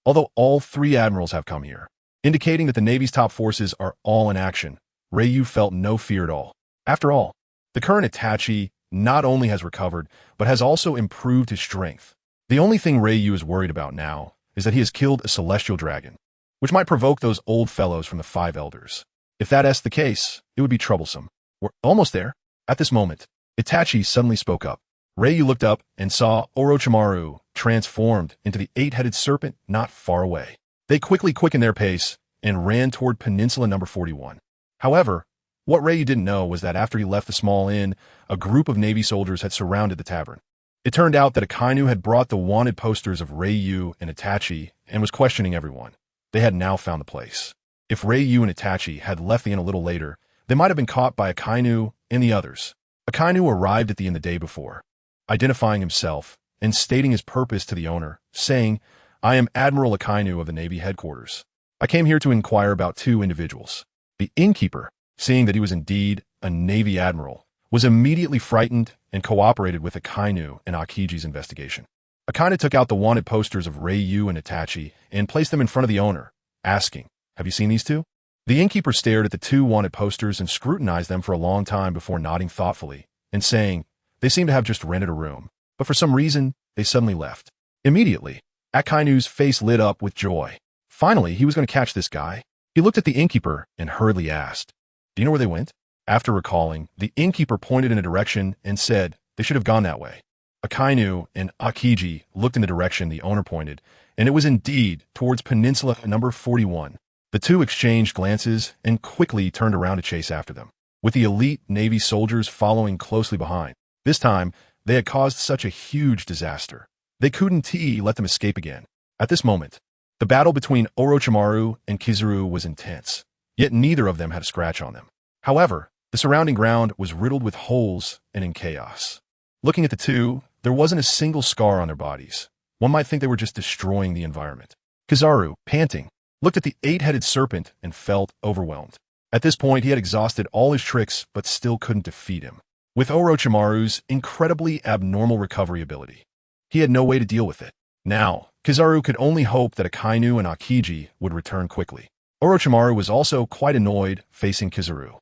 Although all 3 admirals have come here, indicating that the Navy's top forces are all in action, Rayyu felt no fear at all. After all, the current Itachi not only has recovered, but has also improved his strength. The only thing Rayyu is worried about now is that he has killed a celestial dragon, which might provoke those old fellows from the 5 elders. If that's the case, it would be troublesome. We're almost there. At this moment, Itachi suddenly spoke up. Rayyu looked up and saw Orochimaru transformed into the 8-headed serpent not far away. They quickly quickened their pace and ran toward Peninsula number 41. However, what Rayyu didn't know was that after he left the small inn, a group of Navy soldiers had surrounded the tavern. It turned out that Akainu had brought the wanted posters of Rayyu and Itachi and was questioning everyone. They had now found the place. If Rayyu and Itachi had left the inn a little later, they might have been caught by Akainu and the others. Akainu arrived at the inn the day before, identifying himself and stating his purpose to the owner, saying, I am Admiral Akainu of the Navy headquarters. I came here to inquire about 2 individuals. The innkeeper, seeing that he was indeed a Navy admiral, was immediately frightened and cooperated with Akainu and Akiji's investigation. Akainu took out the wanted posters of Rayyu and Itachi and placed them in front of the owner, asking, have you seen these 2? The innkeeper stared at the 2 wanted posters and scrutinized them for a long time before nodding thoughtfully and saying, they seem to have just rented a room, but for some reason, they suddenly left. Immediately, Akainu's face lit up with joy. Finally, he was going to catch this guy. He looked at the innkeeper and hurriedly asked, do you know where they went? After recalling, the innkeeper pointed in a direction and said they should have gone that way. Akainu and Akiji looked in the direction the owner pointed, and it was indeed towards Peninsula number 41. The 2 exchanged glances and quickly turned around to chase after them, with the elite Navy soldiers following closely behind. This time, they had caused such a huge disaster. They couldn't let them escape again. At this moment, the battle between Orochimaru and Kizaru was intense, yet neither of them had a scratch on them. However, the surrounding ground was riddled with holes and in chaos. Looking at the 2, there wasn't a single scar on their bodies. One might think they were just destroying the environment. Kizaru, panting, looked at the 8-headed serpent and felt overwhelmed. At this point, he had exhausted all his tricks but still couldn't defeat him. With Orochimaru's incredibly abnormal recovery ability, he had no way to deal with it. Now, Kizaru could only hope that Akainu and Akiji would return quickly. Orochimaru was also quite annoyed facing Kizaru.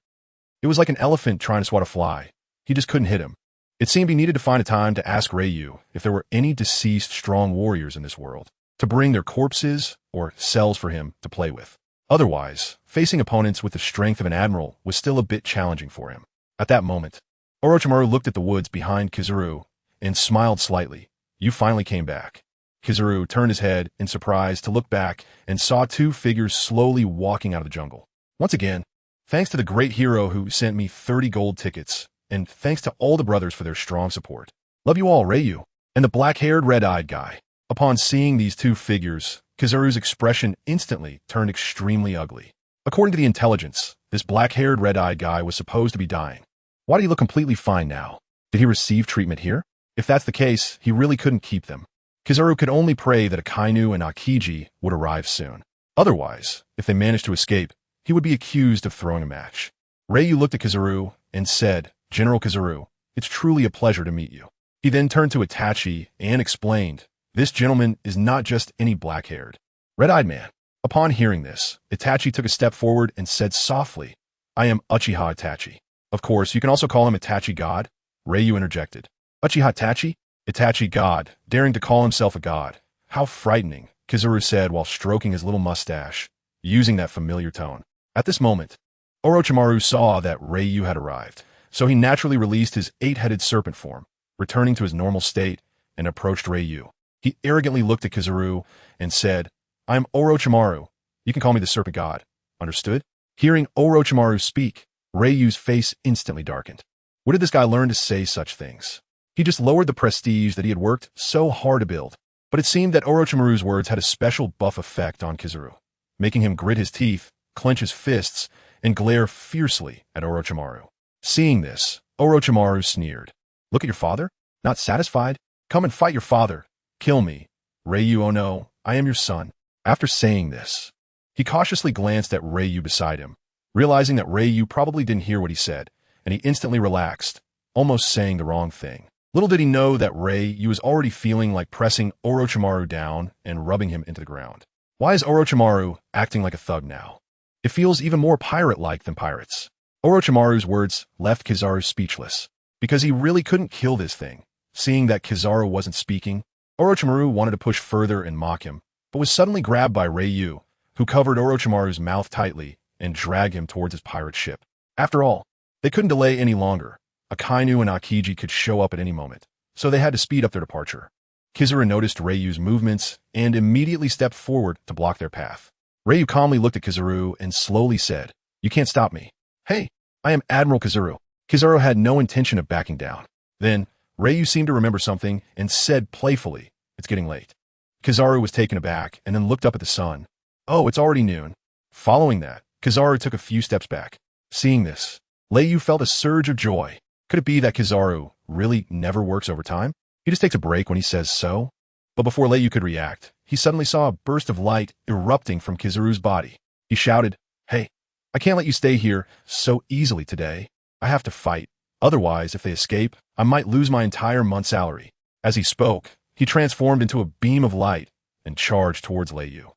It was like an elephant trying to swat a fly. He just couldn't hit him. It seemed he needed to find a time to ask Rayyu if there were any deceased strong warriors in this world, to bring their corpses or cells for him to play with. Otherwise, facing opponents with the strength of an admiral was still a bit challenging for him. At that moment, Orochimaru looked at the woods behind Kizaru and smiled slightly. You finally came back. Kizaru turned his head in surprise to look back and saw 2 figures slowly walking out of the jungle. Once again, thanks to the great hero who sent me 30 gold tickets, and thanks to all the brothers for their strong support. Love you all, Rayyu. And the black-haired, red-eyed guy. Upon seeing these 2 figures, Kizaru's expression instantly turned extremely ugly. According to the intelligence, this black-haired, red-eyed guy was supposed to be dying. Why did he look completely fine now? Did he receive treatment here? If that's the case, he really couldn't keep them. Kizaru could only pray that Akainu and Akiji would arrive soon. Otherwise, if they managed to escape, he would be accused of throwing a match. Rayyu looked at Kizaru and said, General Kizaru, it's truly a pleasure to meet you. He then turned to Itachi and explained, this gentleman is not just any black-haired, red-eyed man. Upon hearing this, Itachi took a step forward and said softly, I am Uchiha Itachi. Of course, you can also call him Itachi God, Rayyu interjected. Uchiha Itachi? Itachi god, daring to call himself a god. How frightening, Kizaru said while stroking his little mustache, using that familiar tone. At this moment, Orochimaru saw that Ryu had arrived, so he naturally released his 8-headed serpent form, returning to his normal state, and approached Ryu. He arrogantly looked at Kizaru and said, "I am Orochimaru. You can call me the Serpent God. Understood?" Hearing Orochimaru speak, Ryu's face instantly darkened. Where did this guy learn to say such things? He just lowered the prestige that he had worked so hard to build. But it seemed that Orochimaru's words had a special buff effect on Kizaru, making him grit his teeth, clench his fists, and glare fiercely at Orochimaru. Seeing this, Orochimaru sneered. "Look at your father? Not satisfied? Come and fight your father. Kill me. Ryu, oh no, I am your son." After saying this, he cautiously glanced at Ryu beside him, realizing that Ryu probably didn't hear what he said, and he instantly relaxed, almost saying the wrong thing. Little did he know that Ryu was already feeling like pressing Orochimaru down and rubbing him into the ground. Why is Orochimaru acting like a thug now? It feels even more pirate-like than pirates. Orochimaru's words left Kizaru speechless, because he really couldn't kill this thing. Seeing that Kizaru wasn't speaking, Orochimaru wanted to push further and mock him, but was suddenly grabbed by Ryu, who covered Orochimaru's mouth tightly and dragged him towards his pirate ship. After all, they couldn't delay any longer. Akainu and Akiji could show up at any moment, so they had to speed up their departure. Kizaru noticed Ryu's movements and immediately stepped forward to block their path. Ryu calmly looked at Kizaru and slowly said, "You can't stop me." "Hey, I am Admiral Kizaru." Kizaru had no intention of backing down. Then, Ryu seemed to remember something and said playfully, "It's getting late." Kizaru was taken aback and then looked up at the sun. "Oh, it's already noon." Following that, Kizaru took a few steps back. Seeing this, Ryu felt a surge of joy. Could it be that Kizaru really never works overtime? He just takes a break when he says so? But before Ryu could react, he suddenly saw a burst of light erupting from Kizaru's body. He shouted, "Hey, I can't let you stay here so easily today. I have to fight. Otherwise, if they escape, I might lose my entire month's salary." As he spoke, he transformed into a beam of light and charged towards Ryu.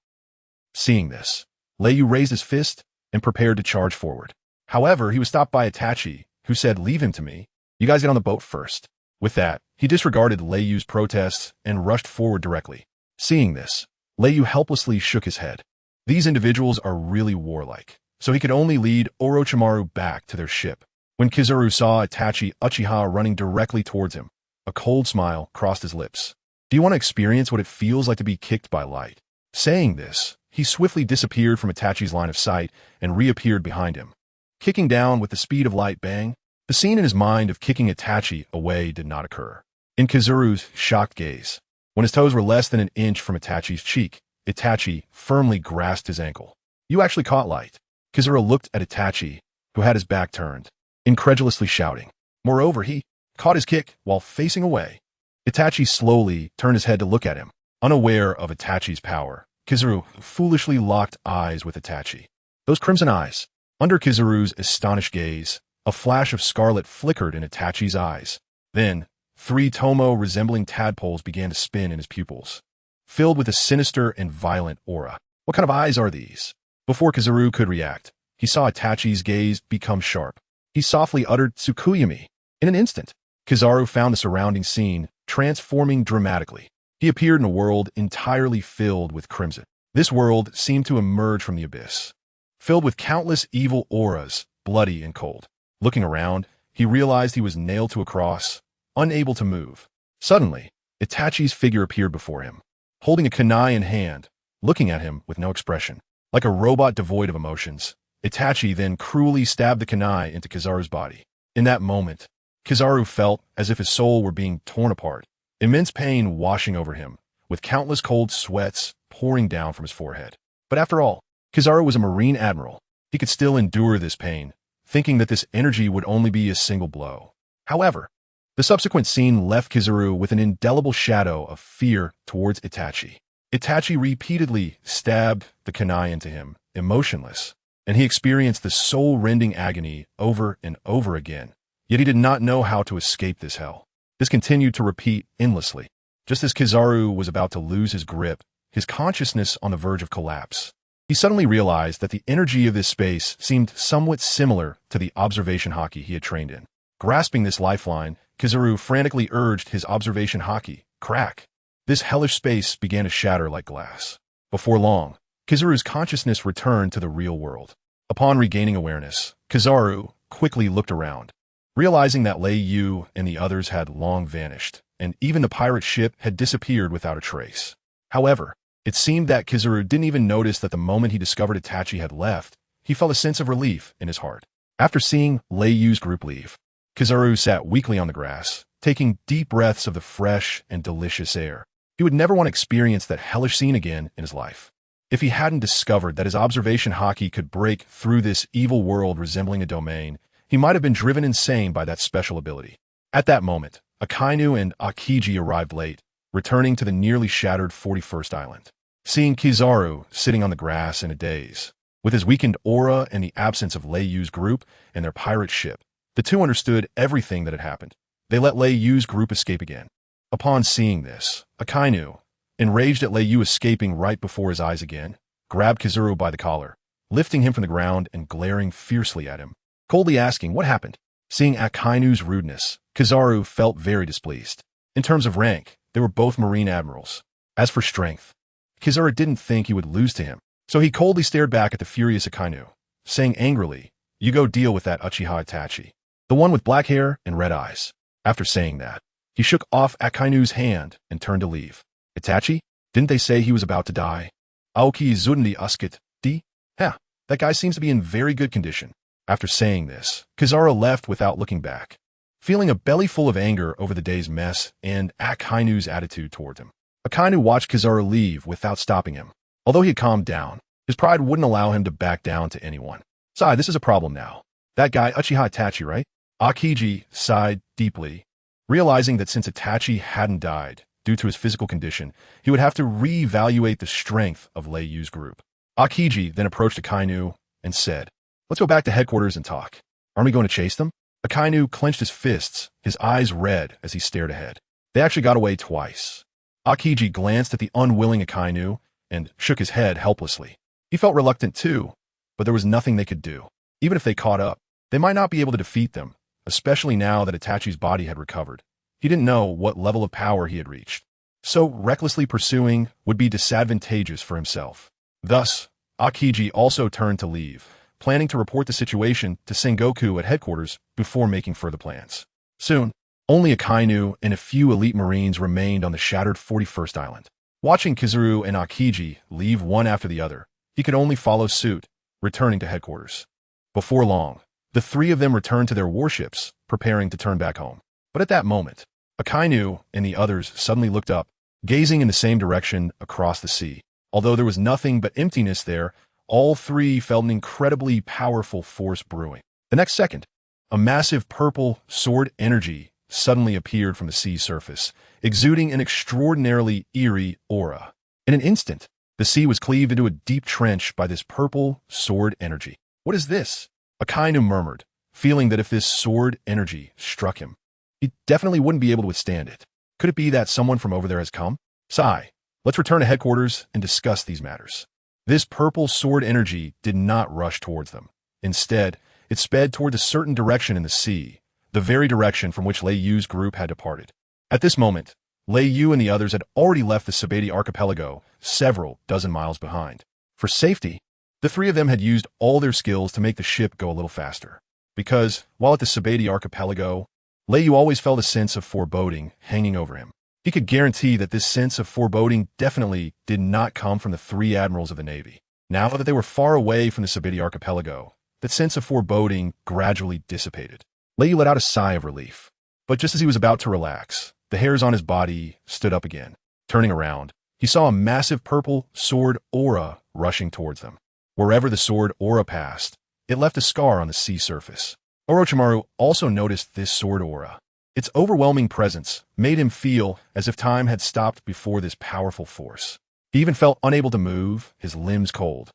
Seeing this, Ryu raised his fist and prepared to charge forward. However, he was stopped by Itachi, who said, "Leave him to me. You guys get on the boat first." With that, he disregarded Ryu's protests and rushed forward directly. Seeing this, Ryu helplessly shook his head. These individuals are really warlike, so he could only lead Orochimaru back to their ship. When Kizaru saw Itachi Uchiha running directly towards him, a cold smile crossed his lips. "Do you want to experience what it feels like to be kicked by light?" Saying this, he swiftly disappeared from Itachi's line of sight and reappeared behind him. Kicking down with the speed of light bang, the scene in his mind of kicking Itachi away did not occur. In Kizaru's shocked gaze, when his toes were less than an inch from Itachi's cheek, Itachi firmly grasped his ankle. "You actually caught light." Kizaru looked at Itachi, who had his back turned, incredulously shouting. Moreover, he caught his kick while facing away. Itachi slowly turned his head to look at him. Unaware of Itachi's power, Kizaru foolishly locked eyes with Itachi. Those crimson eyes. Under Kizaru's astonished gaze, a flash of scarlet flickered in Itachi's eyes. Then, 3 tomo resembling tadpoles began to spin in his pupils, filled with a sinister and violent aura. What kind of eyes are these? Before Kizaru could react, he saw Itachi's gaze become sharp. He softly uttered "Tsukuyami." In an instant, Kizaru found the surrounding scene transforming dramatically. He appeared in a world entirely filled with crimson. This world seemed to emerge from the abyss, filled with countless evil auras, bloody and cold. Looking around, he realized he was nailed to a cross, unable to move. Suddenly, Itachi's figure appeared before him, holding a kunai in hand, looking at him with no expression. Like a robot devoid of emotions, Itachi then cruelly stabbed the kunai into Kizaru's body. In that moment, Kizaru felt as if his soul were being torn apart, immense pain washing over him, with countless cold sweats pouring down from his forehead. But after all, Kizaru was a Marine admiral. He could still endure this pain, thinking that this energy would only be a single blow. However, the subsequent scene left Kizaru with an indelible shadow of fear towards Itachi. Itachi repeatedly stabbed the kunai into him, emotionless, and he experienced the soul-rending agony over and over again. Yet he did not know how to escape this hell. This continued to repeat endlessly. Just as Kizaru was about to lose his grip, his consciousness on the verge of collapse, he suddenly realized that the energy of this space seemed somewhat similar to the observation hockey he had trained in. Grasping this lifeline, Kizaru frantically urged his observation haki. Crack! This hellish space began to shatter like glass. Before long, Kizaru's consciousness returned to the real world. Upon regaining awareness, Kizaru quickly looked around, realizing that Lei Yu and the others had long vanished, and even the pirate ship had disappeared without a trace. However, it seemed that Kizaru didn't even notice that the moment he discovered Itachi had left, he felt a sense of relief in his heart. After seeing Lei Yu's group leave, Kizaru sat weakly on the grass, taking deep breaths of the fresh and delicious air. He would never want to experience that hellish scene again in his life. If he hadn't discovered that his observation haki could break through this evil world resembling a domain, he might have been driven insane by that special ability. At that moment, Akainu and Akiji arrived late, returning to the nearly shattered 41st Island. Seeing Kizaru sitting on the grass in a daze, with his weakened aura and the absence of Lei Yu's group and their pirate ship, the two understood everything that had happened. They let Lei Yu's group escape again. Upon seeing this, Akainu, enraged at Lei Yu escaping right before his eyes again, grabbed Kizaru by the collar, lifting him from the ground and glaring fiercely at him, coldly asking what happened. Seeing Akainu's rudeness, Kizaru felt very displeased. In terms of rank, they were both marine admirals. As for strength, Kizaru didn't think he would lose to him, so he coldly stared back at the furious Akainu, saying angrily, "You go deal with that Uchiha Itachi, the one with black hair and red eyes." After saying that, he shook off Akainu's hand and turned to leave. Itachi? Didn't they say he was about to die? Aoki Zudendi Uskit, D? Yeah, that guy seems to be in very good condition. After saying this, Kizaru left without looking back, feeling a belly full of anger over the day's mess and Akainu's attitude toward him. Akainu watched Kizaru leave without stopping him. Although he had calmed down, his pride wouldn't allow him to back down to anyone. Sigh, this is a problem now. That guy Uchiha Itachi, right? Akiji sighed deeply, realizing that since Itachi hadn't died due to his physical condition, he would have to reevaluate the strength of Lei Yu's group. Akiji then approached Akainu and said, "Let's go back to headquarters and talk. Aren't we going to chase them?" Akainu clenched his fists, his eyes red as he stared ahead. They actually got away twice. Akiji glanced at the unwilling Akainu and shook his head helplessly. He felt reluctant too, but there was nothing they could do. Even if they caught up, they might not be able to defeat them, especially now that Itachi's body had recovered. He didn't know what level of power he had reached, so recklessly pursuing would be disadvantageous for himself. Thus, Akiji also turned to leave, planning to report the situation to Sengoku at headquarters before making further plans. Soon, only Akainu and a few elite marines remained on the shattered 41st Island. Watching Kizaru and Akiji leave one after the other, he could only follow suit, returning to headquarters. Before long, the three of them returned to their warships, preparing to turn back home. But at that moment, Akainu and the others suddenly looked up, gazing in the same direction across the sea. Although there was nothing but emptiness there, all three felt an incredibly powerful force brewing. The next second, a massive purple sword energy suddenly appeared from the sea surface, exuding an extraordinarily eerie aura. In an instant, the sea was cleaved into a deep trench by this purple sword energy. "What is this?" Akainu murmured, feeling that if this sword energy struck him, he definitely wouldn't be able to withstand it. Could it be that someone from over there has come? Sigh, let's return to headquarters and discuss these matters. This purple sword energy did not rush towards them. Instead, it sped toward a certain direction in the sea, the very direction from which Lei Yu's group had departed. At this moment, Lei Yu and the others had already left the Subordinate archipelago several dozen miles behind. For safety, the three of them had used all their skills to make the ship go a little faster. Because, while at the Subordinate archipelago, Lei Yu always felt a sense of foreboding hanging over him. He could guarantee that this sense of foreboding definitely did not come from the three admirals of the Navy. Now that they were far away from the Subordinate archipelago, that sense of foreboding gradually dissipated. Lei Yu let out a sigh of relief. But just as he was about to relax, the hairs on his body stood up again. Turning around, he saw a massive purple sword aura rushing towards them. Wherever the sword aura passed, it left a scar on the sea surface. Orochimaru also noticed this sword aura. Its overwhelming presence made him feel as if time had stopped before this powerful force. He even felt unable to move, his limbs cold,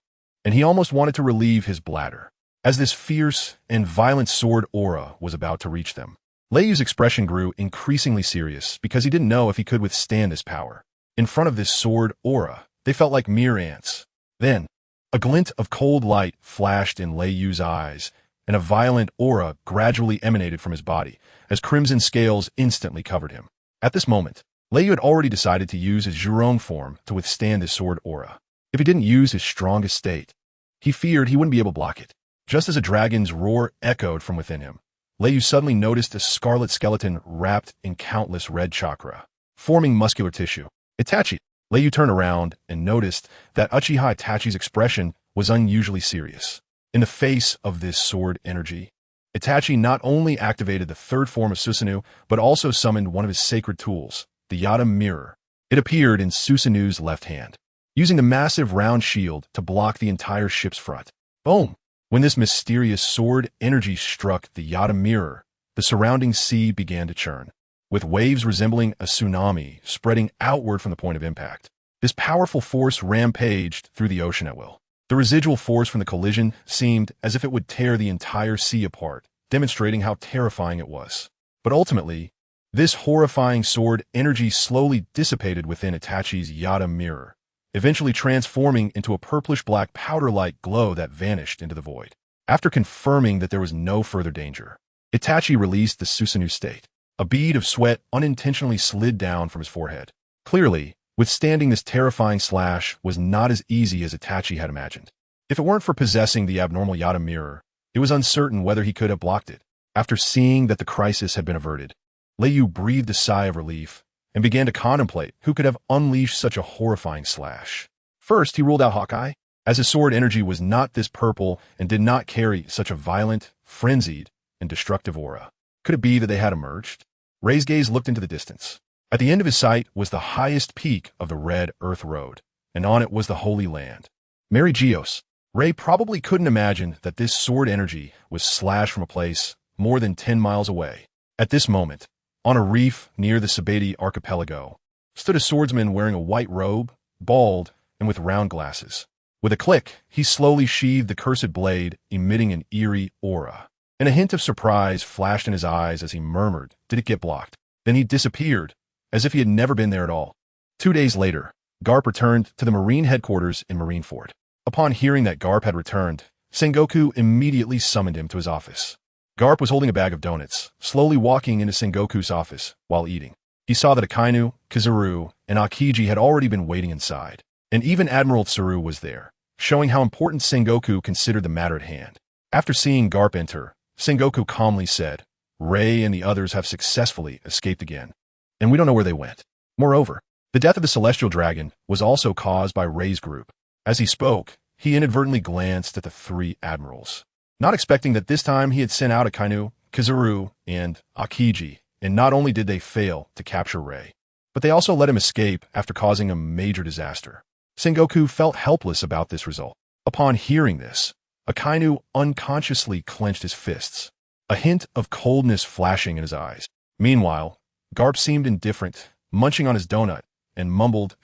and he almost wanted to relieve his bladder, as this fierce and violent sword aura was about to reach them. Lei Yu's expression grew increasingly serious because he didn't know if he could withstand this power. In front of this sword aura, they felt like mere ants. Then, a glint of cold light flashed in Lei Yu's eyes, and a violent aura gradually emanated from his body, as crimson scales instantly covered him. At this moment, Lei Yu had already decided to use his Zhurong form to withstand his sword aura. If he didn't use his strongest state, he feared he wouldn't be able to block it. Just as a dragon's roar echoed from within him, Lei Yu suddenly noticed a scarlet skeleton wrapped in countless red chakra, forming muscular tissue. Itachi. Lei Yu turned around and noticed that Uchiha Itachi's expression was unusually serious. In the face of this sword energy, Itachi not only activated the third form of Susanoo, but also summoned one of his sacred tools, the Yada Mirror. It appeared in Susanoo's left hand, using the massive round shield to block the entire ship's front. Boom! When this mysterious sword energy struck the Yada Mirror, the surrounding sea began to churn, with waves resembling a tsunami spreading outward from the point of impact. This powerful force rampaged through the ocean at will. The residual force from the collision seemed as if it would tear the entire sea apart, demonstrating how terrifying it was. But ultimately, this horrifying sword energy slowly dissipated within Itachi's Yada Mirror, eventually transforming into a purplish-black powder-like glow that vanished into the void. After confirming that there was no further danger, Itachi released the Susanoo state. A bead of sweat unintentionally slid down from his forehead. Clearly, withstanding this terrifying slash was not as easy as Itachi had imagined. If it weren't for possessing the abnormal Yada Mirror, it was uncertain whether he could have blocked it. After seeing that the crisis had been averted, Lei Yu breathed a sigh of relief and began to contemplate who could have unleashed such a horrifying slash. First, he ruled out Hawkeye, as his sword energy was not this purple and did not carry such a violent, frenzied, and destructive aura. Could it be that they had emerged? Rei's gaze looked into the distance. At the end of his sight was the highest peak of the Red Earth Road, and on it was the Holy Land. Mary Geos. Rei probably couldn't imagine that this sword energy was slashed from a place more than 10 miles away. At this moment, on a reef near the Sabeti archipelago, stood a swordsman wearing a white robe, bald, and with round glasses. With a click, he slowly sheathed the cursed blade, emitting an eerie aura. And a hint of surprise flashed in his eyes as he murmured, "Did it get blocked?" Then he disappeared, as if he had never been there at all. 2 days later, Garp returned to the Marine headquarters in Marineford. Upon hearing that Garp had returned, Sengoku immediately summoned him to his office. Garp was holding a bag of donuts, slowly walking into Sengoku's office while eating. He saw that Akainu, Kizaru, and Akiji had already been waiting inside, and even Admiral Tsuru was there, showing how important Sengoku considered the matter at hand. After seeing Garp enter, Sengoku calmly said, "Rei and the others have successfully escaped again, and we don't know where they went. Moreover, the death of the Celestial Dragon was also caused by Rei's group." As he spoke, he inadvertently glanced at the 3 admirals, not expecting that this time he had sent out Akainu, Kizaru, and Akiji, and not only did they fail to capture Rei, but they also let him escape after causing a major disaster. Sengoku felt helpless about this result. Upon hearing this, Akainu unconsciously clenched his fists, a hint of coldness flashing in his eyes. Meanwhile, Garp seemed indifferent, munching on his donut, and mumbled,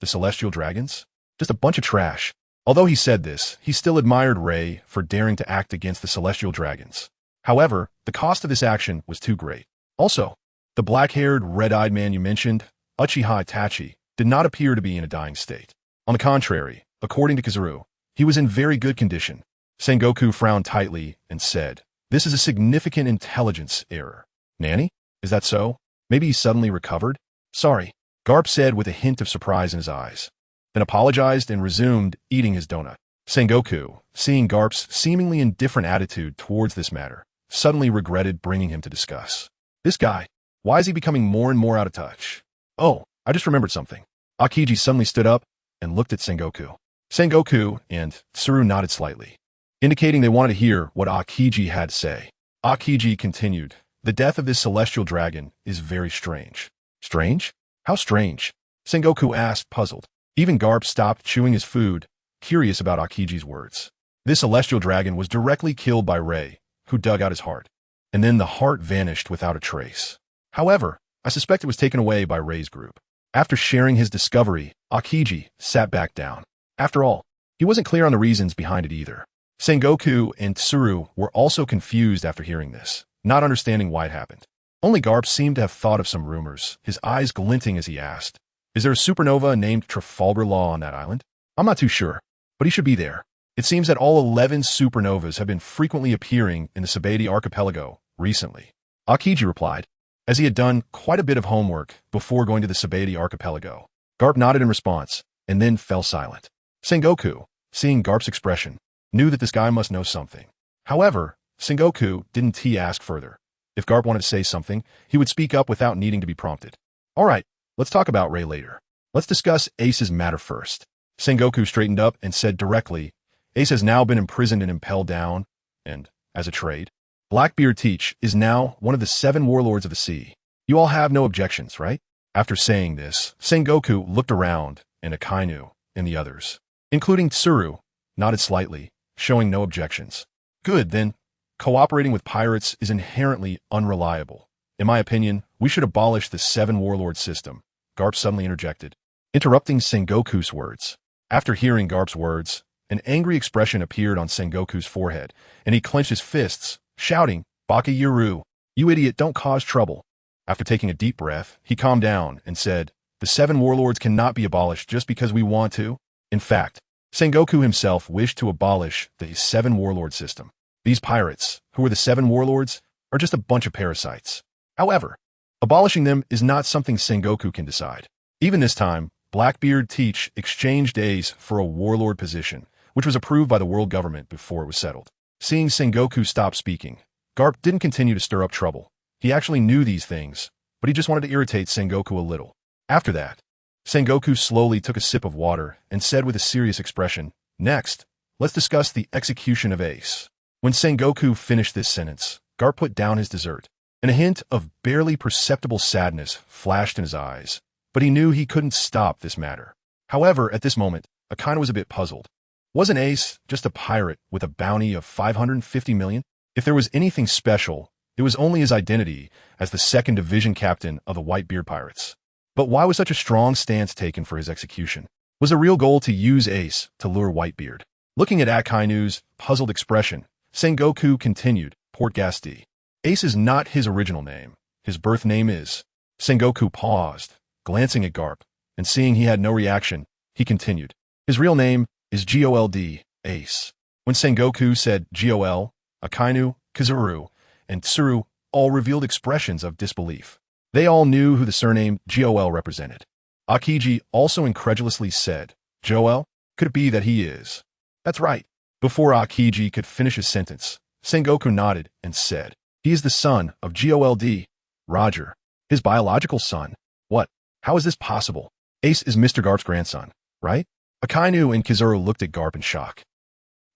"The Celestial Dragons? Just a bunch of trash." Although he said this, he still admired Rei for daring to act against the Celestial Dragons. However, the cost of this action was too great. Also, the black-haired, red-eyed man you mentioned, Uchiha Itachi, did not appear to be in a dying state. On the contrary, according to Kizaru, he was in very good condition. Sengoku frowned tightly and said, "This is a significant intelligence error." "Nanny? Is that so? Maybe he suddenly recovered?" "Sorry," Garp said with a hint of surprise in his eyes, then apologized and resumed eating his donut. Sengoku, seeing Garp's seemingly indifferent attitude towards this matter, suddenly regretted bringing him to discuss. "This guy, why is he becoming more and more out of touch?" "Oh, I just remembered something." Akiji suddenly stood up and looked at Sengoku. Sengoku and Tsuru nodded slightly, indicating they wanted to hear what Akiji had to say. Akiji continued, "The death of this celestial dragon is very strange." "Strange? How strange?" Sengoku asked, puzzled. Even Garp stopped chewing his food, curious about Akiji's words. This celestial dragon was directly killed by Rei, who dug out his heart, and then the heart vanished without a trace. However, I suspect it was taken away by Rei's group. After sharing his discovery, Akiji sat back down. After all, he wasn't clear on the reasons behind it either. Sengoku and Tsuru were also confused after hearing this, not understanding why it happened. Only Garp seemed to have thought of some rumors, his eyes glinting as he asked, "Is there a supernova named Trafalgar Law on that island?" "I'm not too sure, but he should be there." It seems that all 11 supernovas have been frequently appearing in the Subordinate archipelago recently. Aokiji replied, as he had done quite a bit of homework before going to the Subordinate archipelago. Garp nodded in response, and then fell silent. Sengoku, seeing Garp's expression, knew that this guy must know something. However, Sengoku didn't ask further. If Garp wanted to say something, he would speak up without needing to be prompted. Alright, let's talk about Ray later. Let's discuss Ace's matter first. Sengoku straightened up and said directly, Ace has now been imprisoned and impelled down, and, as a trade, Blackbeard Teach is now one of the 7 warlords of the sea. You all have no objections, right? After saying this, Sengoku looked around, and Akainu and the others, including Tsuru, nodded slightly, showing no objections. Good, then. Cooperating with pirates is inherently unreliable. In my opinion, we should abolish the 7 warlord system, Garp suddenly interjected, interrupting Sengoku's words. After hearing Garp's words, an angry expression appeared on Sengoku's forehead, and he clenched his fists, shouting, Baka Yuru, you idiot, don't cause trouble. After taking a deep breath, he calmed down and said, the 7 warlords cannot be abolished just because we want to. In fact, Sengoku himself wished to abolish the 7 warlord system. These pirates, who are the 7 warlords, are just a bunch of parasites. However, abolishing them is not something Sengoku can decide. Even this time, Blackbeard Teach exchanged Ace for a warlord position, which was approved by the world government before it was settled. Seeing Sengoku stop speaking, Garp didn't continue to stir up trouble. He actually knew these things, but he just wanted to irritate Sengoku a little. After that, Sengoku slowly took a sip of water and said with a serious expression, next, let's discuss the execution of Ace. When Sengoku finished this sentence, Garp put down his dessert, and a hint of barely perceptible sadness flashed in his eyes, but he knew he couldn't stop this matter. However, at this moment, Akainu was a bit puzzled. Wasn't Ace just a pirate with a bounty of 550 million? If there was anything special, it was only his identity as the 2nd Division captain of the Whitebeard Pirates. But why was such a strong stance taken for his execution? Was a real goal to use Ace to lure Whitebeard? Looking at Akainu's puzzled expression, Sengoku continued, Portgasti. Ace is not his original name. His birth name is. Sengoku paused, glancing at Garp, and seeing he had no reaction, he continued. His real name is Gold, Ace. When Sengoku said Gol, Akainu, Kizuru, and Tsuru all revealed expressions of disbelief. They all knew who the surname Gol represented. Aokiji also incredulously said, Joel? Could it be that he is? That's right. Before Aokiji could finish his sentence, Sengoku nodded and said, he is the son of Gold, Roger. His biological son. What? How is this possible? Ace is Mr. Garp's grandson, right? Akainu and Kizuru looked at Garp in shock.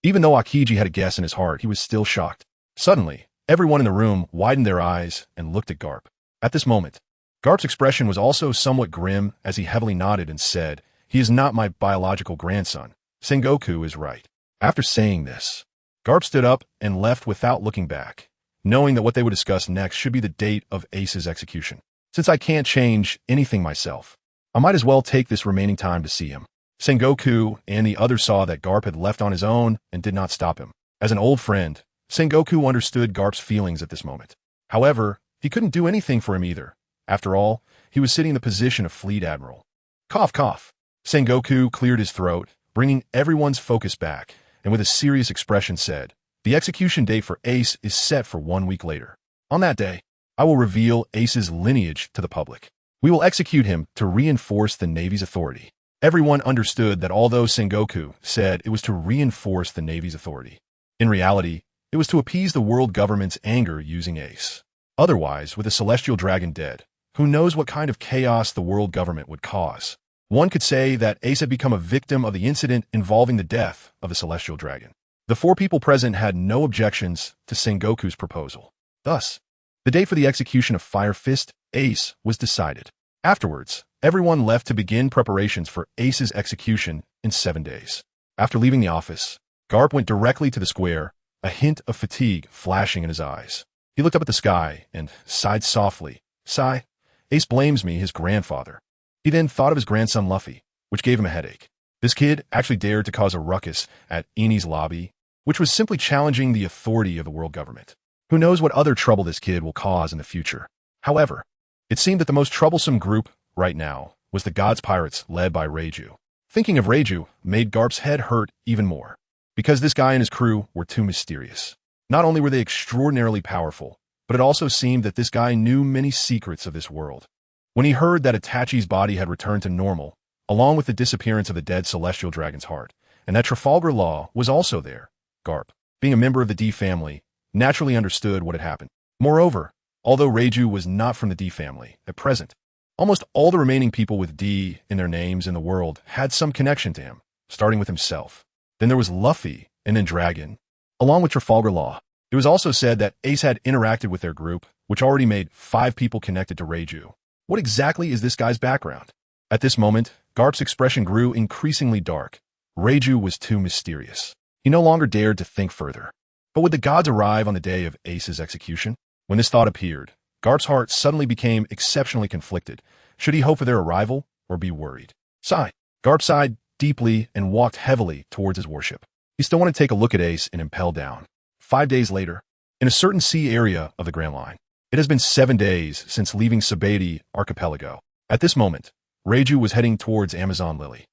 Even though Aokiji had a guess in his heart, he was still shocked. Suddenly, everyone in the room widened their eyes and looked at Garp. At this moment, Garp's expression was also somewhat grim as he heavily nodded and said, he is not my biological grandson. Sengoku is right. After saying this, Garp stood up and left without looking back, knowing that what they would discuss next should be the date of Ace's execution. Since I can't change anything myself, I might as well take this remaining time to see him. Sengoku and the others saw that Garp had left on his own and did not stop him. As an old friend, Sengoku understood Garp's feelings at this moment. However, he couldn't do anything for him either. After all, he was sitting in the position of Fleet Admiral. Cough, cough. Sengoku cleared his throat, bringing everyone's focus back, and with a serious expression said, the execution date for Ace is set for 1 week later. On that day, I will reveal Ace's lineage to the public. We will execute him to reinforce the Navy's authority. Everyone understood that although Sengoku said it was to reinforce the Navy's authority, in reality, it was to appease the world government's anger using Ace. Otherwise, with a celestial dragon dead, who knows what kind of chaos the world government would cause? One could say that Ace had become a victim of the incident involving the death of the celestial dragon. The 4 people present had no objections to Sengoku's proposal. Thus, the date for the execution of Fire Fist Ace was decided. Afterwards, everyone left to begin preparations for Ace's execution in 7 days. After leaving the office, Garp went directly to the square, a hint of fatigue flashing in his eyes. He looked up at the sky and sighed softly. Sigh. Ace blames me, his grandfather. He then thought of his grandson Luffy, which gave him a headache. This kid actually dared to cause a ruckus at Eni's lobby, which was simply challenging the authority of the world government. Who knows what other trouble this kid will cause in the future? However, it seemed that the most troublesome group right now was the God's Pirates led by Reiju. Thinking of Reiju made Garp's head hurt even more. because this guy and his crew were too mysterious. Not only were they extraordinarily powerful, but it also seemed that this guy knew many secrets of this world. When he heard that Itachi's body had returned to normal, along with the disappearance of the dead celestial dragon's heart, and that Trafalgar Law was also there, Garp, being a member of the D family, naturally understood what had happened. Moreover, although Reiju was not from the D family at present, almost all the remaining people with D in their names in the world had some connection to him, starting with himself. Then there was Luffy, and then Dragon, along with Trafalgar Law. It was also said that Ace had interacted with their group, which already made 5 people connected to Reiju. What exactly is this guy's background? At this moment, Garp's expression grew increasingly dark. Reiju was too mysterious. He no longer dared to think further. But would the gods arrive on the day of Ace's execution? When this thought appeared, Garp's heart suddenly became exceptionally conflicted. Should he hope for their arrival or be worried? Sigh. Garp sighed deeply and walked heavily towards his warship. He still wanted to take a look at Ace and impel down. 5 days later, in a certain sea area of the Grand Line, it has been 7 days since leaving Subordinate Archipelago. At this moment, Reiju was heading towards Amazon Lily.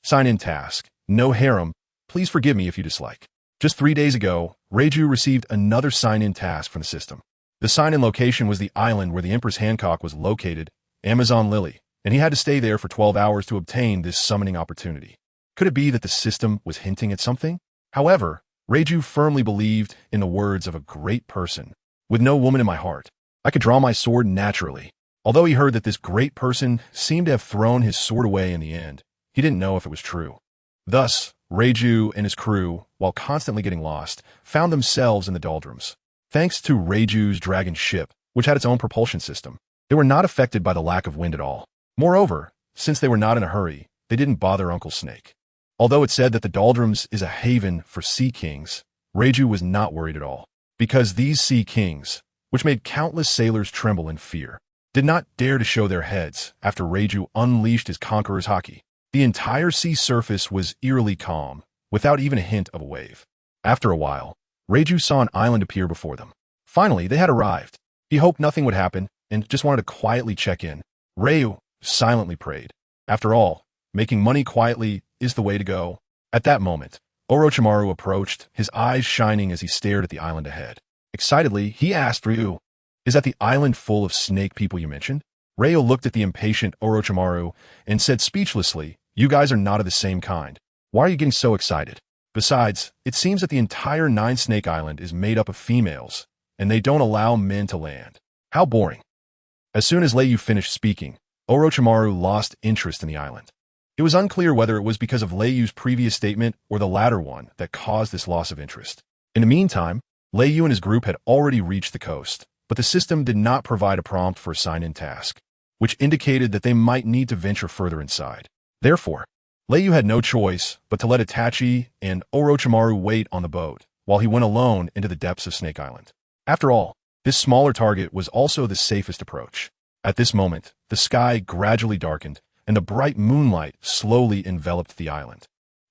Sign-in task. No harem. Please forgive me if you dislike. Just 3 days ago, Reiju received another sign-in task from the system. The sign-in location was the island where the Empress Hancock was located, Amazon Lily, and he had to stay there for 12 hours to obtain this summoning opportunity. Could it be that the system was hinting at something? However, Reiju firmly believed in the words of a great person. With no woman in my heart, I could draw my sword naturally. Although he heard that this great person seemed to have thrown his sword away in the end, he didn't know if it was true. Thus, Reiju and his crew, while constantly getting lost, found themselves in the doldrums. Thanks to Reiju's dragon ship, which had its own propulsion system, they were not affected by the lack of wind at all. Moreover, since they were not in a hurry, they didn't bother Uncle Snake. Although it said that the doldrums is a haven for sea kings, Reiju was not worried at all, because these sea kings, which made countless sailors tremble in fear, did not dare to show their heads after Reiju unleashed his conqueror's haki. The entire sea surface was eerily calm, without even a hint of a wave. After a while, Reiju saw an island appear before them. Finally, they had arrived. He hoped nothing would happen and just wanted to quietly check in. Reiju silently prayed. After all, making money quietly is the way to go. At that moment, Orochimaru approached, his eyes shining as he stared at the island ahead. Excitedly, he asked Ryu, "Is that the island full of snake people you mentioned?" Ryu looked at the impatient Orochimaru and said speechlessly, "You guys are not of the same kind. Why are you getting so excited? Besides, it seems that the entire Nine Snake Island is made up of females, and they don't allow men to land. How boring." As soon as Leiyu finished speaking, Orochimaru lost interest in the island. It was unclear whether it was because of Leiyu's previous statement or the latter one that caused this loss of interest. In the meantime, Leiyu and his group had already reached the coast, but the system did not provide a prompt for a sign-in task, which indicated that they might need to venture further inside. Therefore, Leiyu had no choice but to let Itachi and Orochimaru wait on the boat while he went alone into the depths of Snake Island. After all, this smaller target was also the safest approach. At this moment, the sky gradually darkened, and the bright moonlight slowly enveloped the island.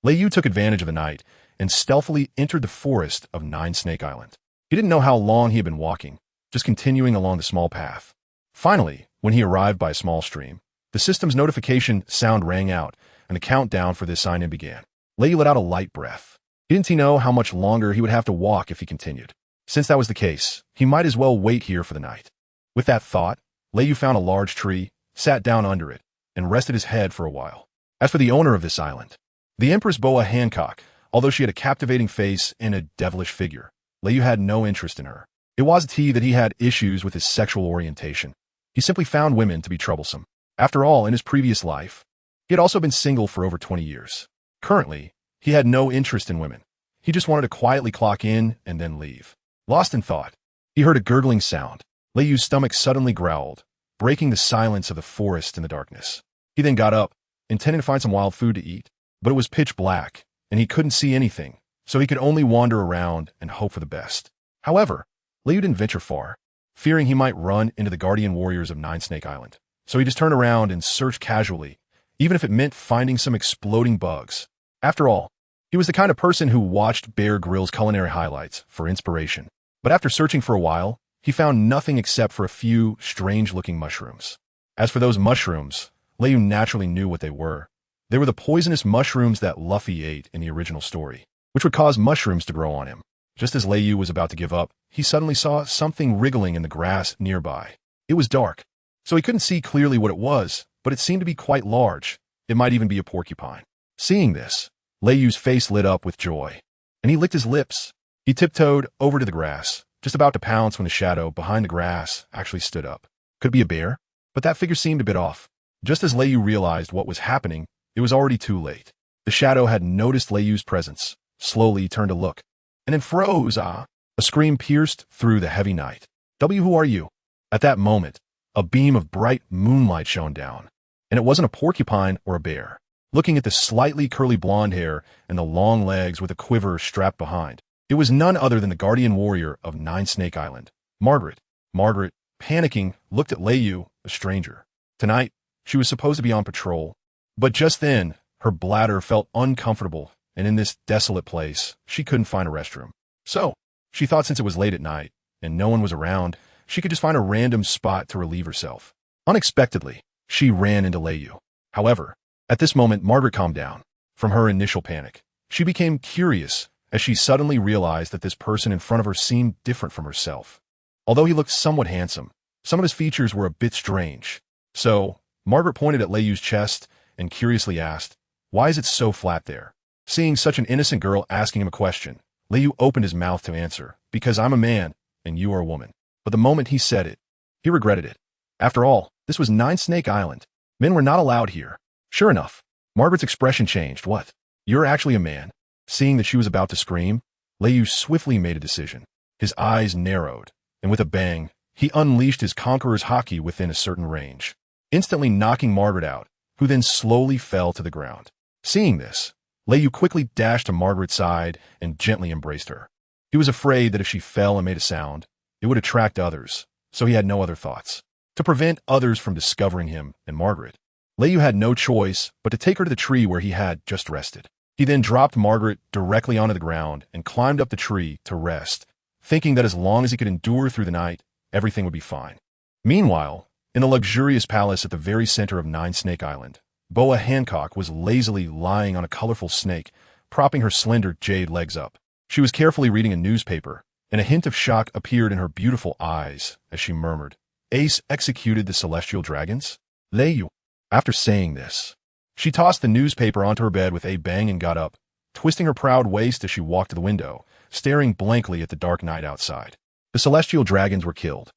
Leiyu took advantage of the night and stealthily entered the forest of Nine Snake Island. He didn't know how long he had been walking, just continuing along the small path. Finally, when he arrived by a small stream, the system's notification sound rang out, and the countdown for this sign-in began. Leiyu let out a light breath. Didn't he know how much longer he would have to walk if he continued? Since that was the case, he might as well wait here for the night. With that thought, Leiyu found a large tree, sat down under it, and rested his head for a while. As for the owner of this island, the Empress Boa Hancock, although she had a captivating face and a devilish figure, Leiyu had no interest in her. It wasn't that he had issues with his sexual orientation. He simply found women to be troublesome. After all, in his previous life, he had also been single for over 20 years. Currently, he had no interest in women. He just wanted to quietly clock in and then leave. Lost in thought, he heard a gurgling sound. Leiyu's stomach suddenly growled, breaking the silence of the forest in the darkness. He then got up, intending to find some wild food to eat, but it was pitch black, and he couldn't see anything, so he could only wander around and hope for the best. However, Leiyu didn't venture far, fearing he might run into the guardian warriors of Nine Snake Island. So he just turned around and searched casually, even if it meant finding some exploding bugs. After all, he was the kind of person who watched Bear Grylls' culinary highlights for inspiration. But after searching for a while, he found nothing except for a few strange-looking mushrooms. As for those mushrooms, Leiyu naturally knew what they were. They were the poisonous mushrooms that Luffy ate in the original story. which would cause mushrooms to grow on him. Just as Lei Yu was about to give up, he suddenly saw something wriggling in the grass nearby. It was dark, so he couldn't see clearly what it was, but it seemed to be quite large. It might even be a porcupine. Seeing this, Lei Yu's face lit up with joy, and he licked his lips. He tiptoed over to the grass, just about to pounce when the shadow behind the grass actually stood up. Could it be a bear? But that figure seemed a bit off. Just as Lei Yu realized what was happening, it was already too late. The shadow had noticed Lei Yu's presence, slowly turned to look, and then froze. A scream pierced through the heavy night. Who are you? At that moment, a beam of bright moonlight shone down, and it wasn't a porcupine or a bear. Looking at the slightly curly blonde hair and the long legs with a quiver strapped behind, it was none other than the guardian warrior of Nine Snake Island, Margaret. Margaret, panicking, looked at Lei Yu, a stranger. Tonight, she was supposed to be on patrol, but just then, her bladder felt uncomfortable, and in this desolate place, she couldn't find a restroom. So, she thought since it was late at night, and no one was around, she could just find a random spot to relieve herself. Unexpectedly, she ran into Lei Yu. However, at this moment, Margaret calmed down from her initial panic. She became curious as she suddenly realized that this person in front of her seemed different from herself. Although he looked somewhat handsome, some of his features were a bit strange. So, Margaret pointed at Lei Yu's chest and curiously asked, "Why is it so flat there?" Seeing such an innocent girl asking him a question, Lei Yu opened his mouth to answer, "Because I'm a man and you are a woman." But the moment he said it, he regretted it. After all, this was Nine Snake Island. Men were not allowed here. Sure enough, Margaret's expression changed. "What? You're actually a man?" Seeing that she was about to scream, Lei Yu swiftly made a decision. His eyes narrowed, and with a bang, he unleashed his conqueror's haki within a certain range, instantly knocking Margaret out, who then slowly fell to the ground. Seeing this, Lei Yu quickly dashed to Margaret's side and gently embraced her. He was afraid that if she fell and made a sound, it would attract others, so he had no other thoughts. To prevent others from discovering him and Margaret, Lei Yu had no choice but to take her to the tree where he had just rested. He then dropped Margaret directly onto the ground and climbed up the tree to rest, thinking that as long as he could endure through the night, everything would be fine. Meanwhile, in the luxurious palace at the very center of Nine Snake Island, Boa Hancock was lazily lying on a colorful snake, propping her slender jade legs up. She was carefully reading a newspaper, and a hint of shock appeared in her beautiful eyes as she murmured, "Ace executed the celestial dragons?" Lei Yu. After saying this, she tossed the newspaper onto her bed with a bang and got up, twisting her proud waist as she walked to the window, staring blankly at the dark night outside. The celestial dragons were killed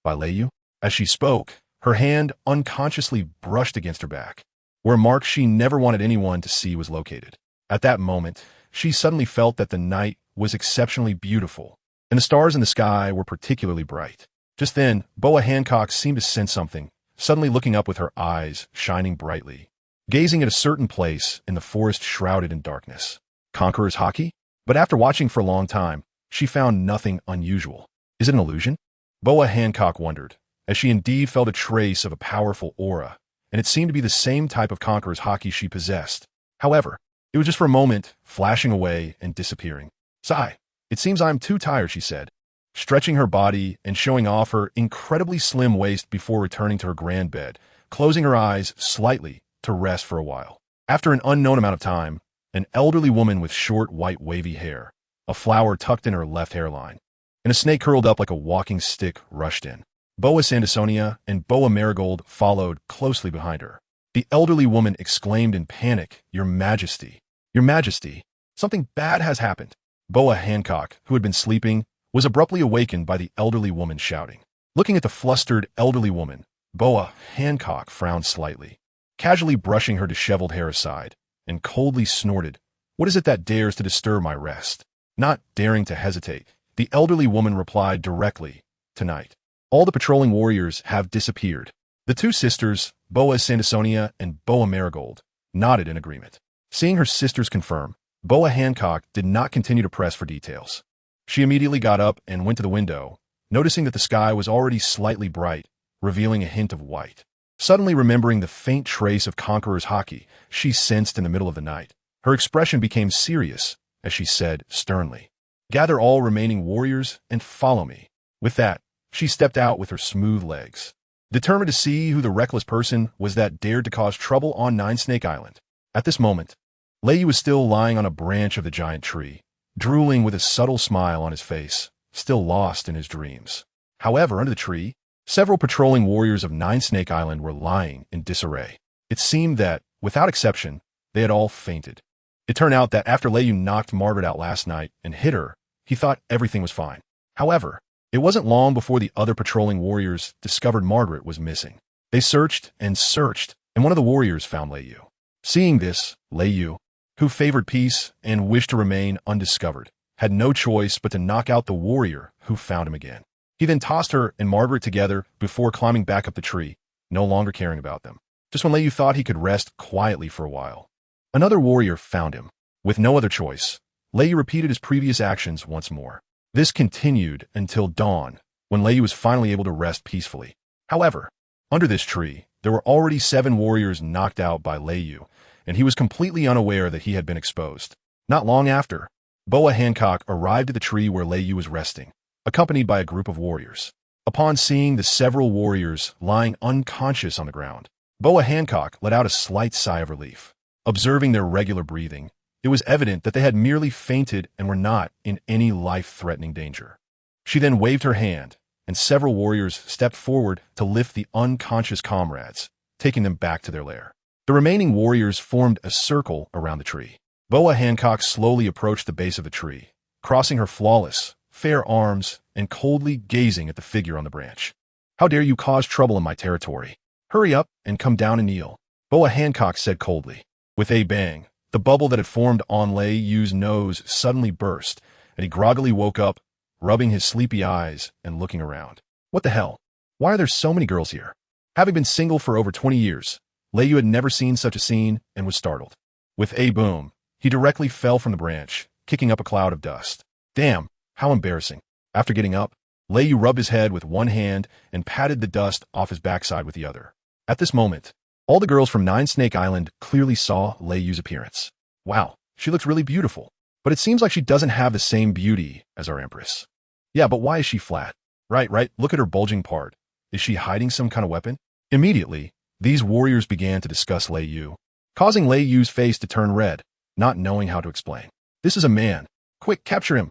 by Lei Yu. As she spoke, her hand unconsciously brushed against her back, where a mark she never wanted anyone to see was located. At that moment, she suddenly felt that the night was exceptionally beautiful, and the stars in the sky were particularly bright. Just then, Boa Hancock seemed to sense something, suddenly looking up with her eyes shining brightly, gazing at a certain place in the forest shrouded in darkness. Conqueror's haki? But after watching for a long time, she found nothing unusual. Is it an illusion? Boa Hancock wondered, as she indeed felt a trace of a powerful aura, and it seemed to be the same type of Conqueror's haki she possessed. However, it was just for a moment, flashing away and disappearing. "Sigh, it seems I am too tired," she said, stretching her body and showing off her incredibly slim waist before returning to her grand bed, closing her eyes slightly to rest for a while. After an unknown amount of time, an elderly woman with short, white, wavy hair, a flower tucked in her left hairline, and a snake curled up like a walking stick rushed in. Boa Sandersonia and Boa Marigold followed closely behind her. The elderly woman exclaimed in panic, "Your Majesty! Your Majesty! Something bad has happened!" Boa Hancock, who had been sleeping, was abruptly awakened by the elderly woman shouting. Looking at the flustered elderly woman, Boa Hancock frowned slightly, casually brushing her disheveled hair aside, and coldly snorted, "What is it that dares to disturb my rest?" Not daring to hesitate, the elderly woman replied directly, "Tonight, all the patrolling warriors have disappeared." The two sisters, Boa Sandersonia and Boa Marigold, nodded in agreement. Seeing her sisters confirm, Boa Hancock did not continue to press for details. She immediately got up and went to the window, noticing that the sky was already slightly bright, revealing a hint of white. Suddenly remembering the faint trace of Conqueror's haki she sensed in the middle of the night, her expression became serious as she said sternly, "Gather all remaining warriors and follow me." With that, she stepped out with her smooth legs, determined to see who the reckless person was that dared to cause trouble on Nine Snake Island. At this moment, Lei Yu was still lying on a branch of the giant tree, drooling with a subtle smile on his face, still lost in his dreams. However, under the tree, several patrolling warriors of Nine Snake Island were lying in disarray. It seemed that, without exception, they had all fainted. It turned out that after Lei Yu knocked Margaret out last night and hit her, he thought everything was fine. However, it wasn't long before the other patrolling warriors discovered Margaret was missing. They searched, and one of the warriors found Lei Yu. Seeing this, Lei Yu, who favored peace and wished to remain undiscovered, had no choice but to knock out the warrior who found him again. He then tossed her and Margaret together before climbing back up the tree, no longer caring about them. Just when Lei Yu thought he could rest quietly for a while, another warrior found him. With no other choice, Lei Yu repeated his previous actions once more. This continued until dawn, when Lei Yu was finally able to rest peacefully. However, under this tree, there were already 7 warriors knocked out by Lei Yu, and he was completely unaware that he had been exposed. Not long after, Boa Hancock arrived at the tree where Lei Yu was resting, accompanied by a group of warriors. Upon seeing the several warriors lying unconscious on the ground, Boa Hancock let out a slight sigh of relief. Observing their regular breathing, it was evident that they had merely fainted and were not in any life-threatening danger. She then waved her hand, and several warriors stepped forward to lift the unconscious comrades, taking them back to their lair. The remaining warriors formed a circle around the tree. Boa Hancock slowly approached the base of the tree, crossing her flawless, fair arms and coldly gazing at the figure on the branch. "How dare you cause trouble in my territory? Hurry up and come down and kneel," Boa Hancock said coldly. With a bang, the bubble that had formed on Lei Yu's nose suddenly burst, and he groggily woke up, rubbing his sleepy eyes and looking around. What the hell? Why are there so many girls here? Having been single for over 20 years, Lei Yu had never seen such a scene and was startled. With a boom, he directly fell from the branch, kicking up a cloud of dust. Damn, how embarrassing. After getting up, Lei Yu rubbed his head with one hand and patted the dust off his backside with the other. At this moment, all the girls from Nine Snake Island clearly saw Lei Yu's appearance. Wow, she looks really beautiful, but it seems like she doesn't have the same beauty as our Empress. Yeah, but why is she flat? Right, look at her bulging part. Is she hiding some kind of weapon? Immediately, these warriors began to discuss Lei Yu, causing Lei Yu's face to turn red, not knowing how to explain. This is a man. Quick, capture him.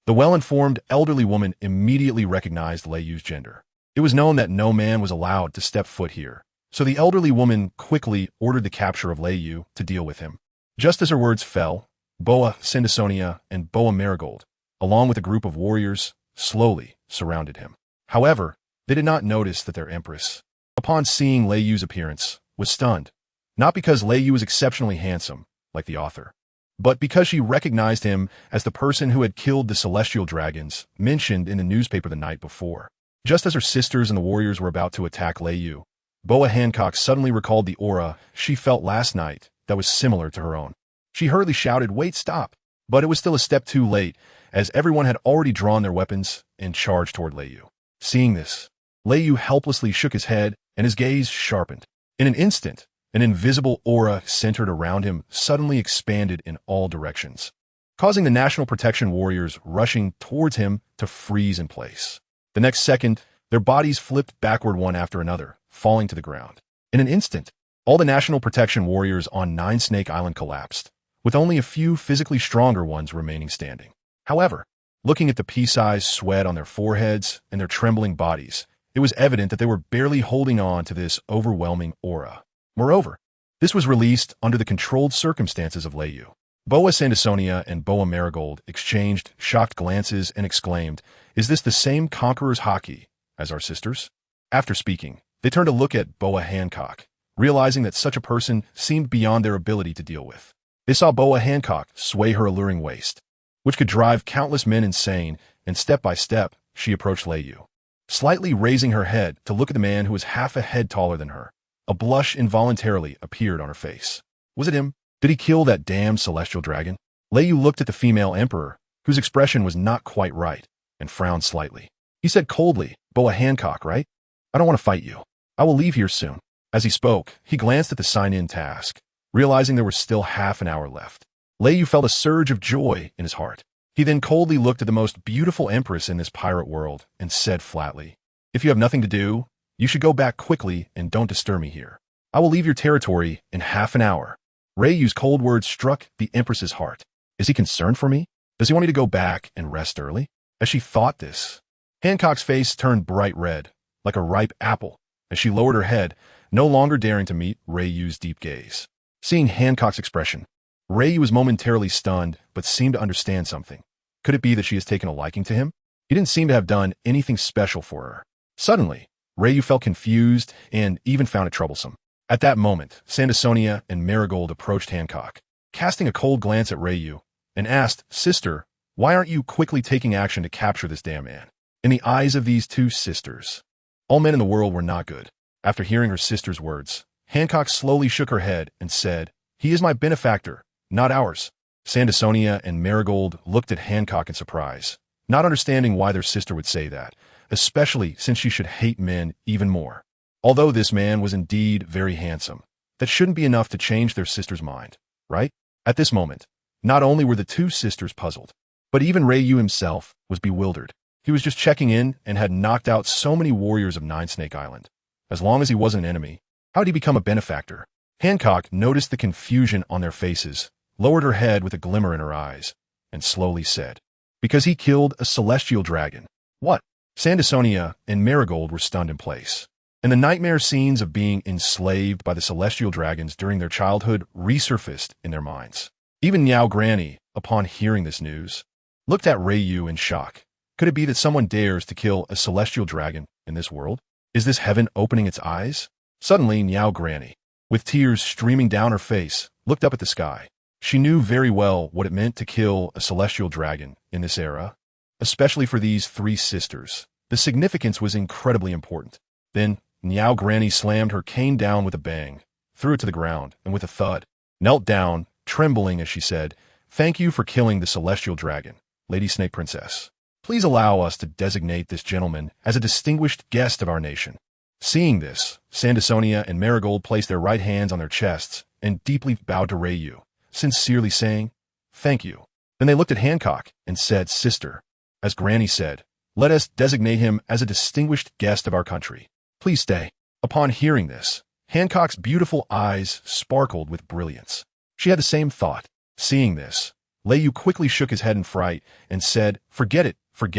The well-informed elderly woman immediately recognized Lei Yu's gender. It was known that no man was allowed to step foot here, so the elderly woman quickly ordered the capture of Lei Yu to deal with him. Just as her words fell, Boa Sandasonia and Boa Marigold, along with a group of warriors, slowly surrounded him. However, they did not notice that their Empress, upon seeing Lei Yu's appearance, was stunned, not because Lei Yu was exceptionally handsome, like the author, but because she recognized him as the person who had killed the celestial dragons mentioned in the newspaper the night before. Just as her sisters and the warriors were about to attack Lei Yu, Boa Hancock suddenly recalled the aura she felt last night that was similar to her own. She hurriedly shouted, "Wait, stop!" But it was still a step too late, as everyone had already drawn their weapons and charged toward Lei Yu. Seeing this, Lei Yu helplessly shook his head and his gaze sharpened. In an instant, an invisible aura centered around him suddenly expanded in all directions, causing the National Protection warriors rushing towards him to freeze in place. The next second, their bodies flipped backward one after another, falling to the ground. In an instant, all the National Protection warriors on Nine Snake Island collapsed, with only a few physically stronger ones remaining standing. However, looking at the pea-sized sweat on their foreheads and their trembling bodies, it was evident that they were barely holding on to this overwhelming aura. Moreover, this was released under the controlled circumstances of Lei Yu. Boa Sandasonia and Boa Marigold exchanged shocked glances and exclaimed, "Is this the same conqueror's haki as our sisters?" After speaking, they turned to look at Boa Hancock, realizing that such a person seemed beyond their ability to deal with. They saw Boa Hancock sway her alluring waist, which could drive countless men insane, and step by step, she approached Lei Yu, slightly raising her head to look at the man who was half a head taller than her. A blush involuntarily appeared on her face. Was it him? Did he kill that damned celestial dragon? Lei Yu looked at the female emperor, whose expression was not quite right, and frowned slightly. He said coldly, "Boa Hancock, right? I don't want to fight you. I will leave here soon." As he spoke, he glanced at the sign-in task, realizing there was still half an hour left. Lei Yu felt a surge of joy in his heart. He then coldly looked at the most beautiful empress in this pirate world and said flatly, "If you have nothing to do, you should go back quickly and don't disturb me here. I will leave your territory in half an hour." Rei Yu's cold words struck the Empress's heart. Is he concerned for me? Does he want me to go back and rest early? As she thought this, Hancock's face turned bright red, like a ripe apple, as she lowered her head, no longer daring to meet Rei Yu's deep gaze. Seeing Hancock's expression, Rei Yu was momentarily stunned, but seemed to understand something. Could it be that she has taken a liking to him? He didn't seem to have done anything special for her. Suddenly, Rei Yu felt confused and even found it troublesome. At that moment, Sandersonia and Marigold approached Hancock, casting a cold glance at Rei Yu, and asked, "Sister, why aren't you quickly taking action to capture this damn man?" In the eyes of these two sisters, all men in the world were not good. After hearing her sister's words, Hancock slowly shook her head and said, "He is my benefactor, not ours." Sandersonia and Marigold looked at Hancock in surprise, not understanding why their sister would say that, especially since she should hate men even more. Although this man was indeed very handsome, that shouldn't be enough to change their sister's mind, right? At this moment, not only were the two sisters puzzled, but even Rei Yu himself was bewildered. He was just checking in and had knocked out so many warriors of Nine Snake Island. As long as he wasn't an enemy, how did he become a benefactor? Hancock noticed the confusion on their faces, lowered her head with a glimmer in her eyes, and slowly said, "Because he killed a celestial dragon." What? Sandersonia and Marigold were stunned in place, and the nightmare scenes of being enslaved by the celestial dragons during their childhood resurfaced in their minds. Even Niao Granny, upon hearing this news, looked at Rei Yu in shock. Could it be that someone dares to kill a celestial dragon in this world? Is this heaven opening its eyes? Suddenly, Niao Granny, with tears streaming down her face, looked up at the sky. She knew very well what it meant to kill a celestial dragon in this era, especially for these three sisters. The significance was incredibly important. Then, Niao Granny slammed her cane down with a bang, threw it to the ground, and with a thud, knelt down, trembling as she said, "Thank you for killing the celestial dragon, Lady Snake Princess. Please allow us to designate this gentleman as a distinguished guest of our nation." Seeing this, Sandersonia and Marigold placed their right hands on their chests and deeply bowed to Rei Yu, sincerely saying, "Thank you." Then they looked at Hancock and said, "Sister, as Granny said, let us designate him as a distinguished guest of our country. Please stay." Upon hearing this, Hancock's beautiful eyes sparkled with brilliance. She had the same thought. Seeing this, Rei Yu quickly shook his head in fright and said, Forget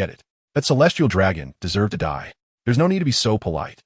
it. That celestial dragon deserved to die. There's no need to be so polite.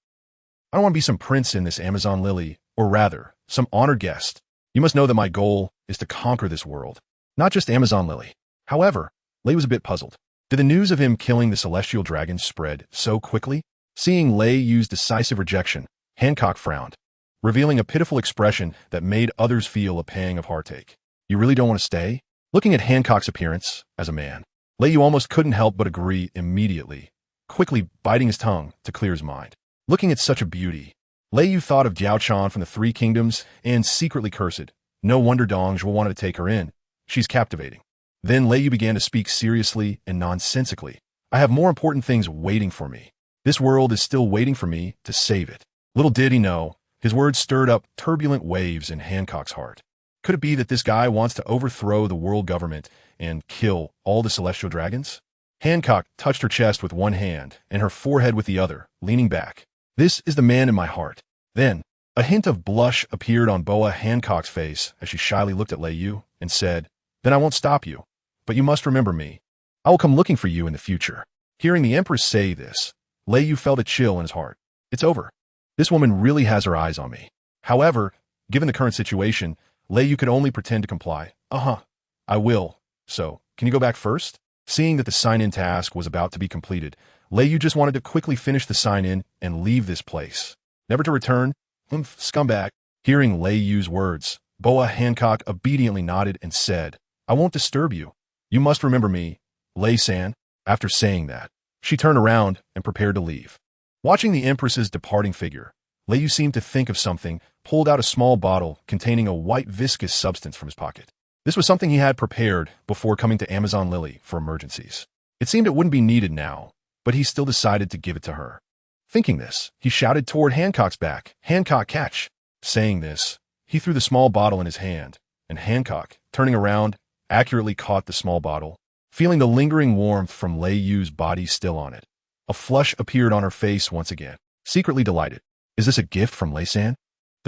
I don't want to be some prince in this Amazon lily, or rather, some honored guest. You must know that my goal is to conquer this world, not just Amazon lily." However, Lei was a bit puzzled. Did the news of him killing the celestial dragon spread so quickly? Seeing Lei Yu's decisive rejection, Hancock frowned, revealing a pitiful expression that made others feel a pang of heartache. "You really don't want to stay?" Looking at Hancock's appearance as a man, Lei Yu almost couldn't help but agree immediately, quickly biting his tongue to clear his mind. Looking at such a beauty, Lei Yu thought of Jiao Chan from the Three Kingdoms and secretly cursed. No wonder Dong Zhuo wanted to take her in. She's captivating. Then Lei Yu began to speak seriously and nonsensically. "I have more important things waiting for me. This world is still waiting for me to save it." Little did he know, his words stirred up turbulent waves in Hancock's heart. Could it be that this guy wants to overthrow the world government and kill all the celestial dragons? Hancock touched her chest with one hand and her forehead with the other, leaning back. "This is the man in my heart." Then, a hint of blush appeared on Boa Hancock's face as she shyly looked at Lei Yu and said, "Then I won't stop you, but you must remember me. I will come looking for you in the future." Hearing the Empress say this, Lei Yu felt a chill in his heart. It's over. This woman really has her eyes on me. However, given the current situation, Lei Yu could only pretend to comply. I will. So, can you go back first?" Seeing that the sign-in task was about to be completed, Lei Yu just wanted to quickly finish the sign-in and leave this place. Never to return? Scumbag. Hearing Lei Yu's words, Boa Hancock obediently nodded and said, "I won't disturb you. You must remember me, Lei-san." After saying that, she turned around and prepared to leave. Watching the Empress's departing figure, Lei Yu seemed to think of something, pulled out a small bottle containing a white viscous substance from his pocket. This was something he had prepared before coming to Amazon Lily for emergencies. It seemed it wouldn't be needed now, but he still decided to give it to her. Thinking this, he shouted toward Hancock's back, "Hancock, catch!" Saying this, he threw the small bottle in his hand, and Hancock, turning around, accurately caught the small bottle, feeling the lingering warmth from Lei Yu's body still on it. A flush appeared on her face once again, secretly delighted. "Is this a gift from Lei-san?"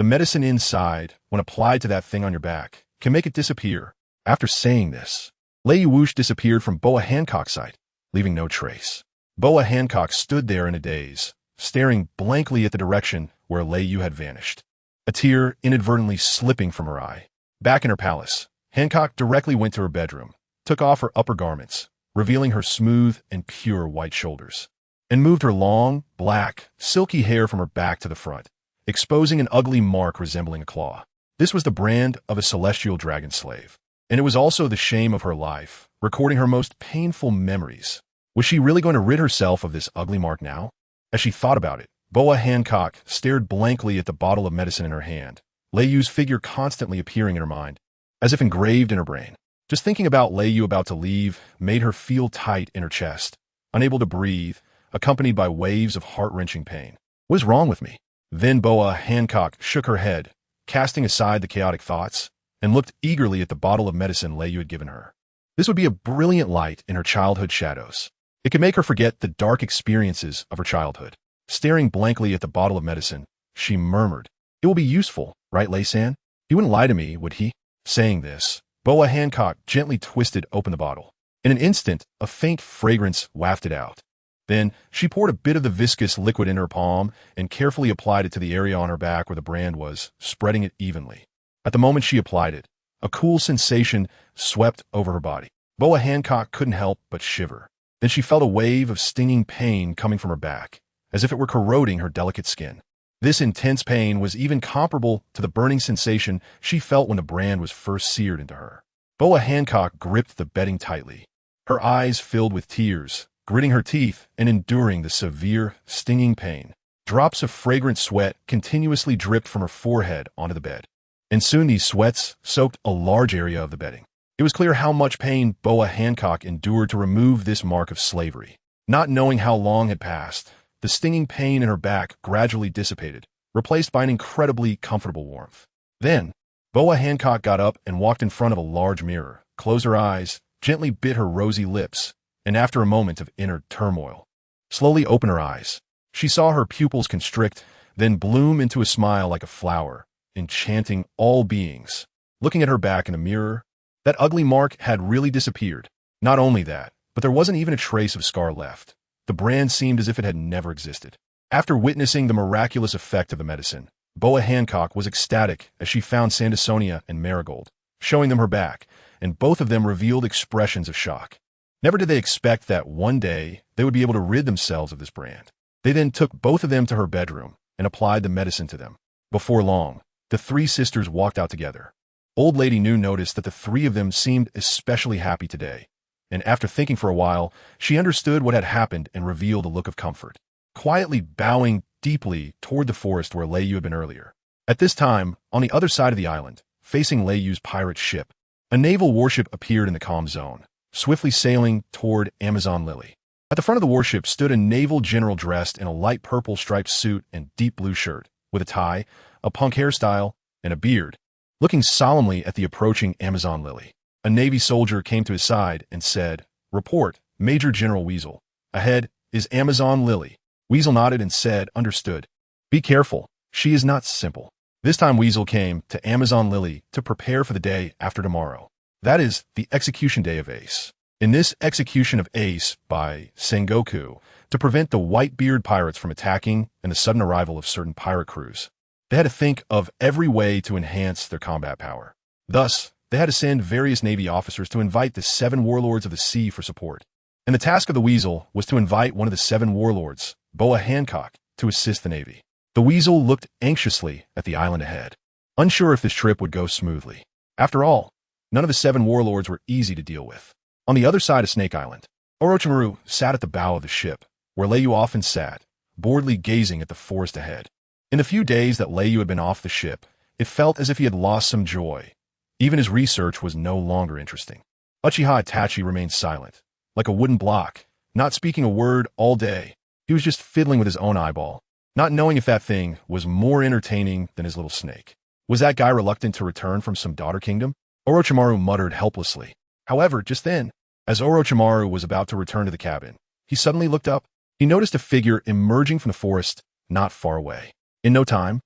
The medicine inside, when applied to that thing on your back, can make it disappear. After saying this, Lei Wush disappeared from Boa Hancock's sight, leaving no trace. Boa Hancock stood there in a daze, staring blankly at the direction where Lei Yu had vanished, a tear inadvertently slipping from her eye. Back in her palace, Hancock directly went to her bedroom, took off her upper garments, revealing her smooth and pure white shoulders, and moved her long, black, silky hair from her back to the front, exposing an ugly mark resembling a claw. This was the brand of a celestial dragon slave, and it was also the shame of her life, recording her most painful memories. Was she really going to rid herself of this ugly mark now? As she thought about it, Boa Hancock stared blankly at the bottle of medicine in her hand, Lei Yu's figure constantly appearing in her mind, as if engraved in her brain. Just thinking about Lei Yu about to leave made her feel tight in her chest, unable to breathe, accompanied by waves of heart-wrenching pain. What is wrong with me? Then Boa Hancock shook her head, casting aside the chaotic thoughts, and looked eagerly at the bottle of medicine Lei Yu had given her. This would be a brilliant light in her childhood shadows. It could make her forget the dark experiences of her childhood. Staring blankly at the bottle of medicine, she murmured, "It will be useful, right, Lei-san? He wouldn't lie to me, would he?" Saying this, Boa Hancock gently twisted open the bottle. In an instant, a faint fragrance wafted out. Then, she poured a bit of the viscous liquid in her palm and carefully applied it to the area on her back where the brand was, spreading it evenly. At the moment she applied it, a cool sensation swept over her body. Boa Hancock couldn't help but shiver. Then she felt a wave of stinging pain coming from her back, as if it were corroding her delicate skin. This intense pain was even comparable to the burning sensation she felt when the brand was first seared into her. Boa Hancock gripped the bedding tightly, her eyes filled with tears, gritting her teeth and enduring the severe, stinging pain. Drops of fragrant sweat continuously dripped from her forehead onto the bed, and soon these sweats soaked a large area of the bedding. It was clear how much pain Boa Hancock endured to remove this mark of slavery. Not knowing how long had passed, the stinging pain in her back gradually dissipated, replaced by an incredibly comfortable warmth. Then, Boa Hancock got up and walked in front of a large mirror, closed her eyes, gently bit her rosy lips, and after a moment of inner turmoil, slowly opened her eyes. She saw her pupils constrict, then bloom into a smile like a flower, enchanting all beings. Looking at her back in the mirror, that ugly mark had really disappeared. Not only that, but there wasn't even a trace of scar left. The brand seemed as if it had never existed. After witnessing the miraculous effect of the medicine, Boa Hancock was ecstatic as she found Sandersonia and Marigold, showing them her back, and both of them revealed expressions of shock. Never did they expect that one day they would be able to rid themselves of this brand. They then took both of them to her bedroom and applied the medicine to them. Before long, the three sisters walked out together. Old Lady New noticed that the three of them seemed especially happy today, and after thinking for a while, she understood what had happened and revealed a look of comfort, quietly bowing deeply toward the forest where Lei Yu had been earlier. At this time, on the other side of the island, facing Lei Yu's pirate ship, a naval warship appeared in the calm zone, swiftly sailing toward Amazon Lily. At the front of the warship stood a naval general dressed in a light purple striped suit and deep blue shirt, with a tie, a punk hairstyle, and a beard. Looking solemnly at the approaching Amazon Lily, a Navy soldier came to his side and said, "Report, Major General Weasel. Ahead is Amazon Lily." Weasel nodded and said, "Understood. Be careful, she is not simple." This time Weasel came to Amazon Lily to prepare for the day after tomorrow. That is, the execution day of Ace. In this execution of Ace by Sengoku, to prevent the Whitebeard pirates from attacking and the sudden arrival of certain pirate crews, they had to think of every way to enhance their combat power. Thus, they had to send various Navy officers to invite the 7 warlords of the sea for support. And the task of the Weasel was to invite one of the 7 warlords, Boa Hancock, to assist the Navy. The Weasel looked anxiously at the island ahead, unsure if this trip would go smoothly. After all, none of the 7 warlords were easy to deal with. On the other side of Snake Island, Orochimaru sat at the bow of the ship, where Lei Yu often sat, boredly gazing at the forest ahead. In the few days that Lei Yu had been off the ship, it felt as if he had lost some joy. Even his research was no longer interesting. Uchiha Itachi remained silent, like a wooden block, not speaking a word all day. He was just fiddling with his own eyeball, not knowing if that thing was more entertaining than his little snake. Was that guy reluctant to return from some daughter kingdom? Orochimaru muttered helplessly. However, just then, as Orochimaru was about to return to the cabin, he suddenly looked up. He noticed a figure emerging from the forest not far away. In no time,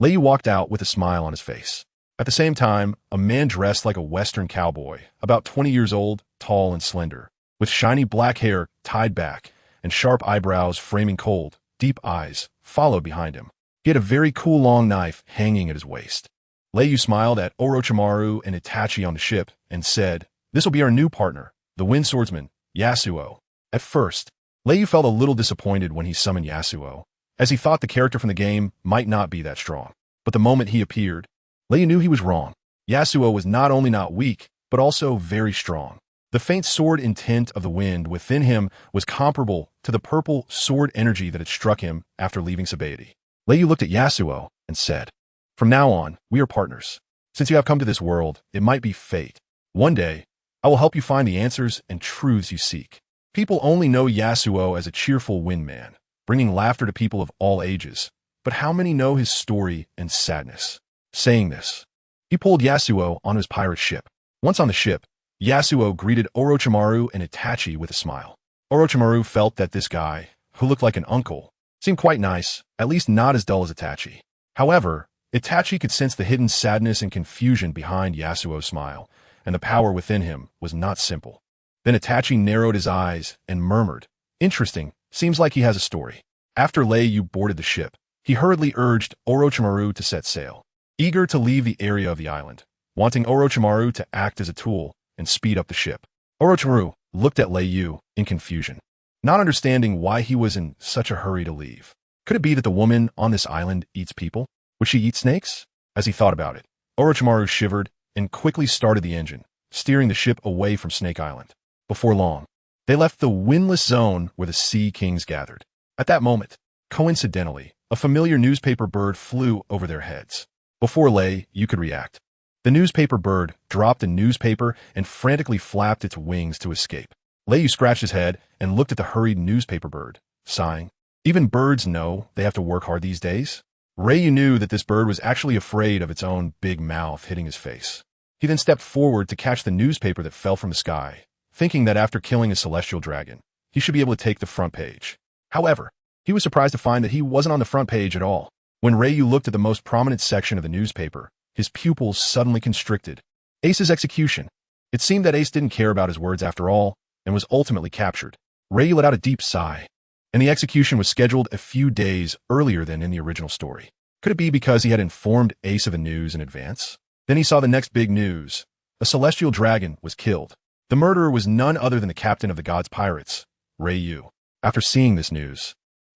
Lei Yu walked out with a smile on his face. At the same time, a man dressed like a Western cowboy, about 20 years old, tall and slender, with shiny black hair tied back and sharp eyebrows framing cold, deep eyes, followed behind him. He had a very cool long knife hanging at his waist. Lei Yu smiled at Orochimaru and Itachi on the ship and said, "This will be our new partner, the wind swordsman, Yasuo." At first, Lei Yu felt a little disappointed when he summoned Yasuo, as he thought the character from the game might not be that strong. But the moment he appeared, Lei Yu knew he was wrong. Yasuo was not only not weak, but also very strong. The faint sword intent of the wind within him was comparable to the purple sword energy that had struck him after leaving Sabaody. Lei Yu looked at Yasuo and said, "From now on, we are partners. Since you have come to this world, it might be fate. One day, I will help you find the answers and truths you seek." People only know Yasuo as a cheerful wind man, bringing laughter to people of all ages. But how many know his story and sadness? Saying this, he pulled Yasuo on his pirate ship. Once on the ship, Yasuo greeted Orochimaru and Itachi with a smile. Orochimaru felt that this guy, who looked like an uncle, seemed quite nice, at least not as dull as Itachi. However, Itachi could sense the hidden sadness and confusion behind Yasuo's smile, and the power within him was not simple. Then Itachi narrowed his eyes and murmured, "Interesting, seems like he has a story." After Lei Yu boarded the ship, he hurriedly urged Orochimaru to set sail, eager to leave the area of the island, wanting Orochimaru to act as a tool and speed up the ship. Orochimaru looked at Lei Yu in confusion, not understanding why he was in such a hurry to leave. Could it be that the woman on this island eats people? Would she eat snakes? As he thought about it, Orochimaru shivered and quickly started the engine, steering the ship away from Snake Island. Before long, they left the windless zone where the Sea Kings gathered. At that moment, coincidentally, a familiar newspaper bird flew over their heads. Before Lei Yu could react, the newspaper bird dropped a newspaper and frantically flapped its wings to escape. Lei Yu scratched his head and looked at the hurried newspaper bird, sighing. Even birds know they have to work hard these days. Lei Yu knew that this bird was actually afraid of its own big mouth hitting his face. He then stepped forward to catch the newspaper that fell from the sky, thinking that after killing a celestial dragon, he should be able to take the front page. However, he was surprised to find that he wasn't on the front page at all. When Lei Yu looked at the most prominent section of the newspaper, his pupils suddenly constricted. Ace's execution. It seemed that Ace didn't care about his words after all, and was ultimately captured. Lei Yu let out a deep sigh, and the execution was scheduled a few days earlier than in the original story. Could it be because he had informed Ace of the news in advance? Then he saw the next big news. A celestial dragon was killed. The murderer was none other than the captain of the gods' pirates, Lei Yu. After seeing this news,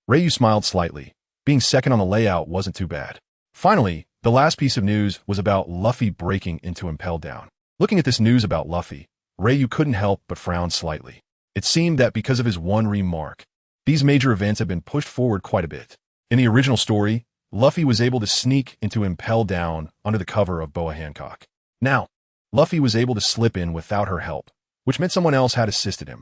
Lei Yu smiled slightly. Being second on the layout wasn't too bad. Finally, the last piece of news was about Luffy breaking into Impel Down. Looking at this news about Luffy, Lei Yu couldn't help but frown slightly. It seemed that because of his one remark, these major events had been pushed forward quite a bit. In the original story, Luffy was able to sneak into Impel Down under the cover of Boa Hancock. Now, Luffy was able to slip in without her help, which meant someone else had assisted him.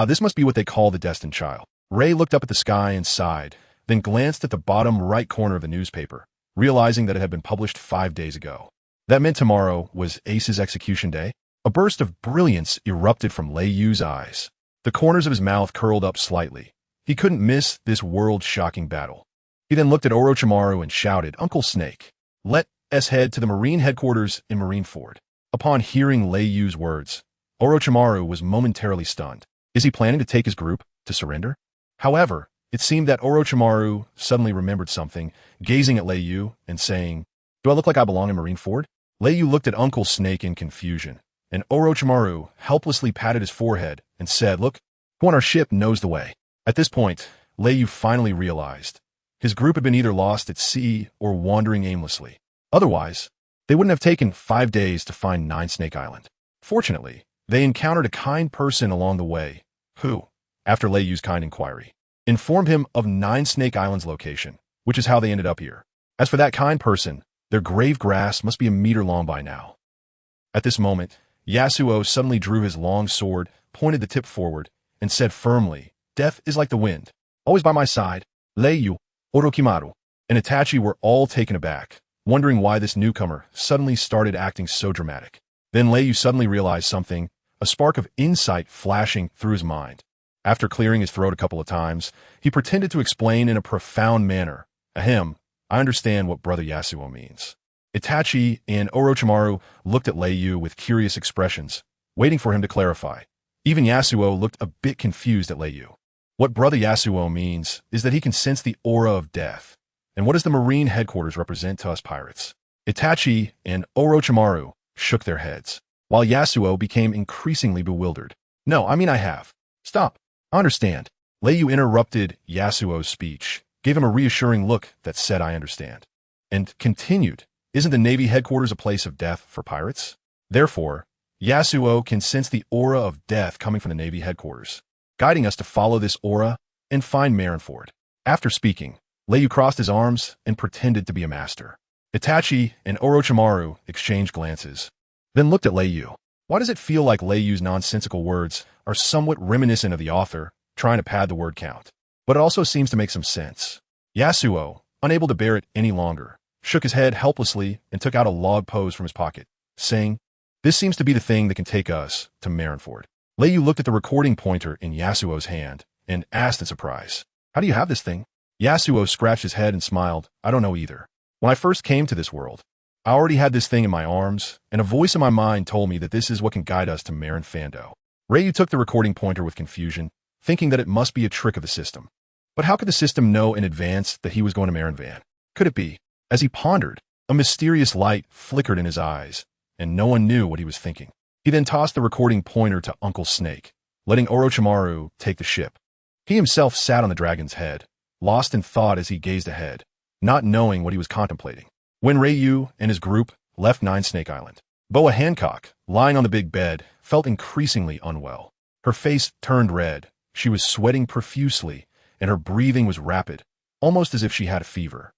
This must be what they call the destined child. Ray looked up at the sky and sighed, then glanced at the bottom right corner of the newspaper, realizing that it had been published 5 days ago. That meant tomorrow was Ace's execution day. A burst of brilliance erupted from Lei Yu's eyes. The corners of his mouth curled up slightly. He couldn't miss this world-shocking battle. He then looked at Orochimaru and shouted, "Uncle Snake, let us head to the Marine headquarters in Marineford." Upon hearing Lei Yu's words, Orochimaru was momentarily stunned. Is he planning to take his group to surrender? However, it seemed that Orochimaru suddenly remembered something, gazing at Lei Yu and saying, "Do I look like I belong in Marineford?" Lei Yu looked at Uncle Snake in confusion, and Orochimaru helplessly patted his forehead and said, "Look, who on our ship knows the way?" At this point, Lei Yu finally realized his group had been either lost at sea or wandering aimlessly. Otherwise, they wouldn't have taken 5 days to find Nine Snake Island. Fortunately, they encountered a kind person along the way, who, after Lei Yu's kind inquiry, informed him of Nine Snake Island's location, which is how they ended up here. As for that kind person, their grave grass must be a meter long by now. At this moment, Yasuo suddenly drew his long sword, pointed the tip forward, and said firmly, "Death is like the wind, always by my side. Lei Yu, Orochimaru." And Itachi were all taken aback, wondering why this newcomer suddenly started acting so dramatic. Then Lei Yu suddenly realized something, a spark of insight flashing through his mind. After clearing his throat a couple of times, he pretended to explain in a profound manner, "Ahem, I understand what Brother Yasuo means. Itachi and Orochimaru looked at Lei Yu with curious expressions, waiting for him to clarify. Even Yasuo looked a bit confused at Lei Yu. What Brother Yasuo means is that he can sense the aura of death. And what does the Marine headquarters represent to us pirates? Itachi and Orochimaru shook their heads, while Yasuo became increasingly bewildered. No, I mean I have. Stop. I understand. Lei Yu interrupted Yasuo's speech, gave him a reassuring look that said I understand, and continued. Isn't the Navy headquarters a place of death for pirates? Therefore, Yasuo can sense the aura of death coming from the Navy headquarters, guiding us to follow this aura and find Marineford. After speaking, Lei Yu crossed his arms and pretended to be a master. Itachi and Orochimaru exchanged glances, then looked at Lei Yu. Why does it feel like Lei Yu's nonsensical words are somewhat reminiscent of the author trying to pad the word count? But it also seems to make some sense. Yasuo, unable to bear it any longer, shook his head helplessly and took out a log pose from his pocket, saying, "This seems to be the thing that can take us to Marineford." Lei Yu looked at the recording pointer in Yasuo's hand and asked in surprise, "How do you have this thing?" Yasuo scratched his head and smiled. "I don't know either. When I first came to this world, I already had this thing in my arms, and a voice in my mind told me that this is what can guide us to Marinefando." Ryu took the recording pointer with confusion, thinking that it must be a trick of the system. But how could the system know in advance that he was going to Marinefan? Could it be? As he pondered, a mysterious light flickered in his eyes, and no one knew what he was thinking. He then tossed the recording pointer to Uncle Snake, letting Orochimaru take the ship. He himself sat on the dragon's head, lost in thought as he gazed ahead, not knowing what he was contemplating. When Ryu and his group left Nine Snake Island, Boa Hancock, lying on the big bed, felt increasingly unwell. Her face turned red, she was sweating profusely, and her breathing was rapid, almost as if she had a fever.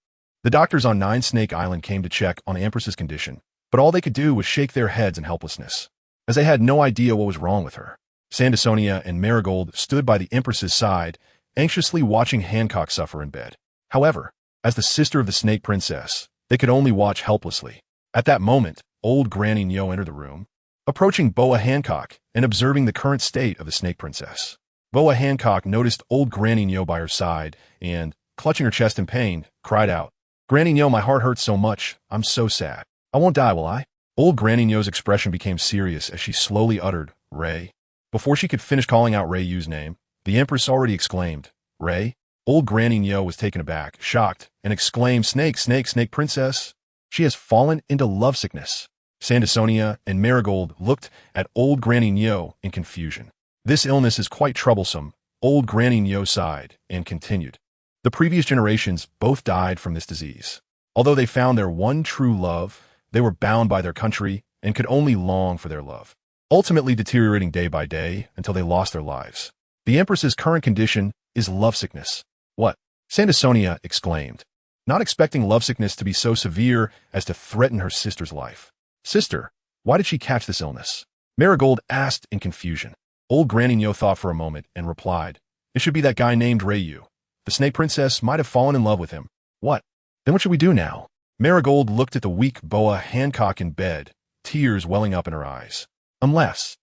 The doctors on Nine Snake Island came to check on Empress's condition, but all they could do was shake their heads in helplessness, as they had no idea what was wrong with her. Sandasonia and Marigold stood by the Empress's side, anxiously watching Hancock suffer in bed. However, as the sister of the Snake Princess, they could only watch helplessly. At that moment, old Granny Nyo entered the room, approaching Boa Hancock and observing the current state of the Snake Princess. Boa Hancock noticed old Granny Nyo by her side and, clutching her chest in pain, cried out, "Granny Nyo, my heart hurts so much. I'm so sad. I won't die, will I?" Old Granny Nyo's expression became serious as she slowly uttered, "Ray." Before she could finish calling out Ryu's name, the Empress already exclaimed, "Ray?" Old Granny Nyo was taken aback, shocked, and exclaimed, "Snake, Snake, Snake Princess. She has fallen into lovesickness." Sandasonia and Marigold looked at old Granny Nyo in confusion. "This illness is quite troublesome," old Granny Nyo sighed and continued. "The previous generations both died from this disease. Although they found their one true love, they were bound by their country and could only long for their love, ultimately deteriorating day by day until they lost their lives. The Empress's current condition is lovesickness." "What?" Sandasonia exclaimed, not expecting lovesickness to be so severe as to threaten her sister's life. "Sister, why did she catch this illness?" Marigold asked in confusion. Old Granny Nyo thought for a moment and replied, "It should be that guy named Ryu. The Snake Princess might have fallen in love with him." "What? Then what should we do now?" Marigold looked at the weak Boa Hancock in bed, tears welling up in her eyes. Unless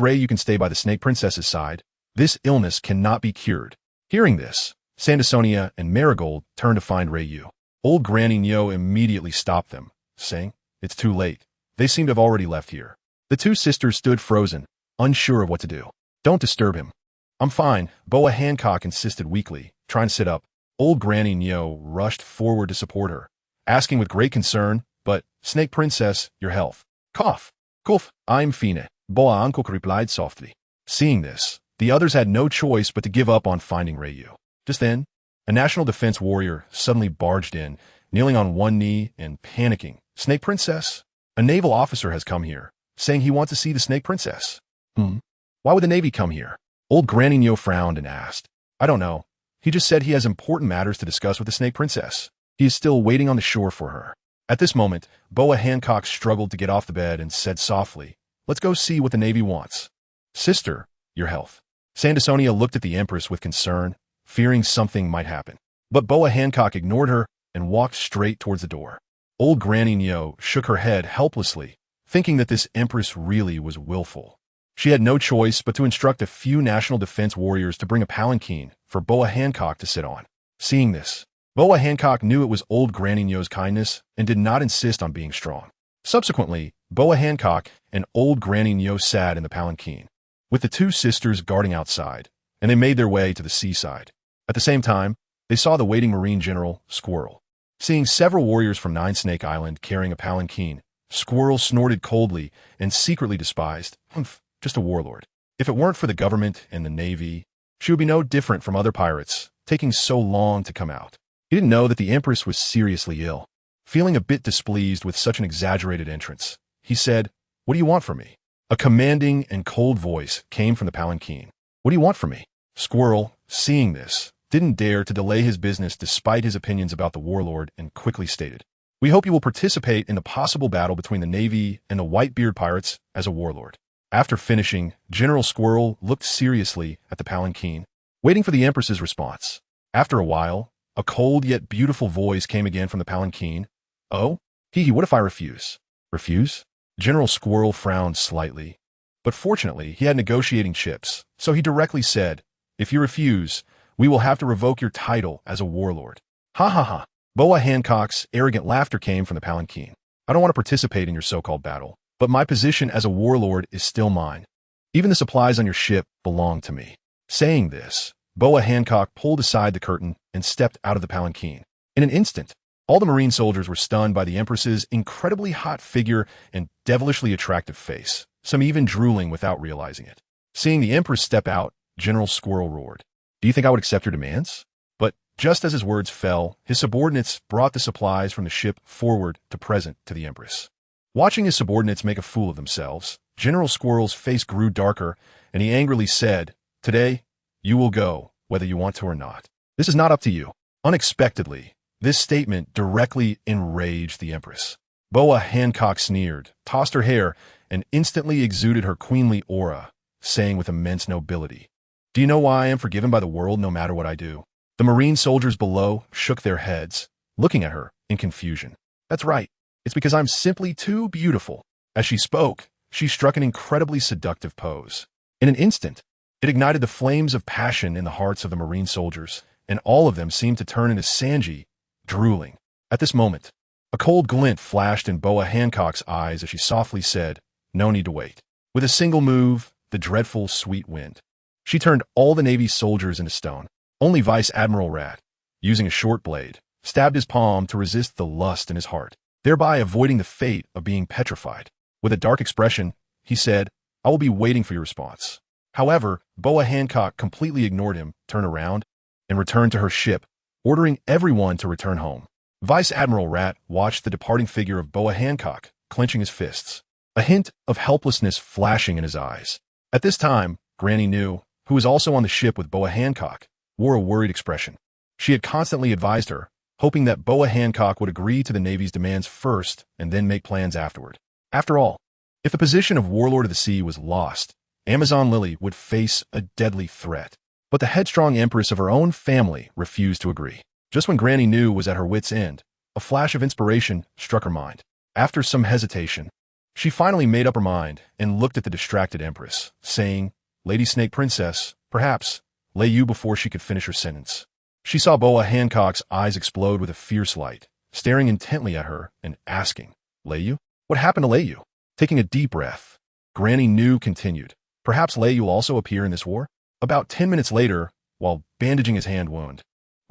Ryu can stay by the Snake Princess's side, this illness cannot be cured." Hearing this, Sandasonia and Marigold turned to find Ryu. Old Granny Nyo immediately stopped them, saying, "It's too late. They seem to have already left here." The two sisters stood frozen, unsure of what to do. "Don't disturb him." "I'm fine," Boa Hancock insisted weakly, trying to sit up. Old Granny Nyo rushed forward to support her, asking with great concern, "But, Snake Princess, your health." "Cough. Cough, I'm fine," Boa Hancock replied softly. Seeing this, the others had no choice but to give up on finding Ryu. Just then, a national defense warrior suddenly barged in, kneeling on one knee and panicking. "Snake Princess? A naval officer has come here, saying he wants to see the Snake Princess." "Why would the Navy come here?" Old Granny Nyo frowned and asked. "I don't know. He just said he has important matters to discuss with the Snake Princess. He is still waiting on the shore for her." At this moment, Boa Hancock struggled to get off the bed and said softly, "Let's go see what the Navy wants." "Sister, your health." Sandasonia looked at the Empress with concern, fearing something might happen. But Boa Hancock ignored her and walked straight towards the door. Old Granny Nyo shook her head helplessly, thinking that this Empress really was willful. She had no choice but to instruct a few national defense warriors to bring a palanquin for Boa Hancock to sit on. Seeing this, Boa Hancock knew it was old Granny Nyo's kindness and did not insist on being strong. Subsequently, Boa Hancock and old Granny Nyo sat in the palanquin, with the two sisters guarding outside, and they made their way to the seaside. At the same time, they saw the waiting Marine General, Squirrel. Seeing several warriors from Nine Snake Island carrying a palanquin, Squirrel snorted coldly and secretly despised, "Humph, just a warlord. If it weren't for the government and the navy, she would be no different from other pirates, taking so long to come out." He didn't know that the Empress was seriously ill. Feeling a bit displeased with such an exaggerated entrance, he said, "What do you want from me?" A commanding and cold voice came from the palanquin. "What do you want from me?" Squirrel, seeing this, didn't dare to delay his business despite his opinions about the warlord and quickly stated, "We hope you will participate in the possible battle between the Navy and the Whitebeard pirates as a warlord." After finishing, General Squirrel looked seriously at the palanquin, waiting for the Empress's response. After a while, a cold yet beautiful voice came again from the palanquin. "Oh? What if I refuse?" "Refuse?" General Squirrel frowned slightly. But fortunately, he had negotiating chips, so he directly said, "If you refuse, we will have to revoke your title as a warlord." "Ha ha ha." Boa Hancock's arrogant laughter came from the palanquin. "I don't want to participate in your so-called battle, but my position as a warlord is still mine. Even the supplies on your ship belong to me." Saying this, Boa Hancock pulled aside the curtain and stepped out of the palanquin. In an instant, all the Marine soldiers were stunned by the Empress's incredibly hot figure and devilishly attractive face, some even drooling without realizing it. Seeing the Empress step out, General Squirrel roared, "Do you think I would accept your demands?" But just as his words fell, his subordinates brought the supplies from the ship forward to present to the Empress. Watching his subordinates make a fool of themselves, General Squirrel's face grew darker, and he angrily said, "Today, you will go, whether you want to or not. This is not up to you." Unexpectedly, this statement directly enraged the Empress. Boa Hancock sneered, tossed her hair, and instantly exuded her queenly aura, saying with immense nobility, "Do you know why I am forgiven by the world no matter what I do?" The Marine soldiers below shook their heads, looking at her in confusion. "That's right. It's because I'm simply too beautiful." As she spoke, she struck an incredibly seductive pose. In an instant, it ignited the flames of passion in the hearts of the Marine soldiers, and all of them seemed to turn into Sanji, drooling. At this moment, a cold glint flashed in Boa Hancock's eyes as she softly said, "No need to wait." With a single move, the dreadful sweet wind, she turned all the Navy's soldiers into stone. Only Vice Admiral Rat, using a short blade, stabbed his palm to resist the lust in his heart, thereby avoiding the fate of being petrified. With a dark expression, he said, "I will be waiting for your response." However, Boa Hancock completely ignored him, turned around, and returned to her ship, ordering everyone to return home. Vice Admiral Rat watched the departing figure of Boa Hancock, clenching his fists, a hint of helplessness flashing in his eyes. At this time, Granny New, who was also on the ship with Boa Hancock, wore a worried expression. She had constantly advised her, hoping that Boa Hancock would agree to the Navy's demands first and then make plans afterward. After all, if the position of Warlord of the Sea was lost, Amazon Lily would face a deadly threat. But the headstrong empress of her own family refused to agree. Just when Granny New was at her wit's end, a flash of inspiration struck her mind. After some hesitation, she finally made up her mind and looked at the distracted empress, saying, "Lady Snake Princess, perhaps, lay you," before she could finish her sentence. She saw Boa Hancock's eyes explode with a fierce light, staring intently at her and asking, "Lay you? What happened to Lay you?" Taking a deep breath, Granny New continued, "Perhaps Lay you will also appear in this war?" About 10 minutes later, while bandaging his hand wound,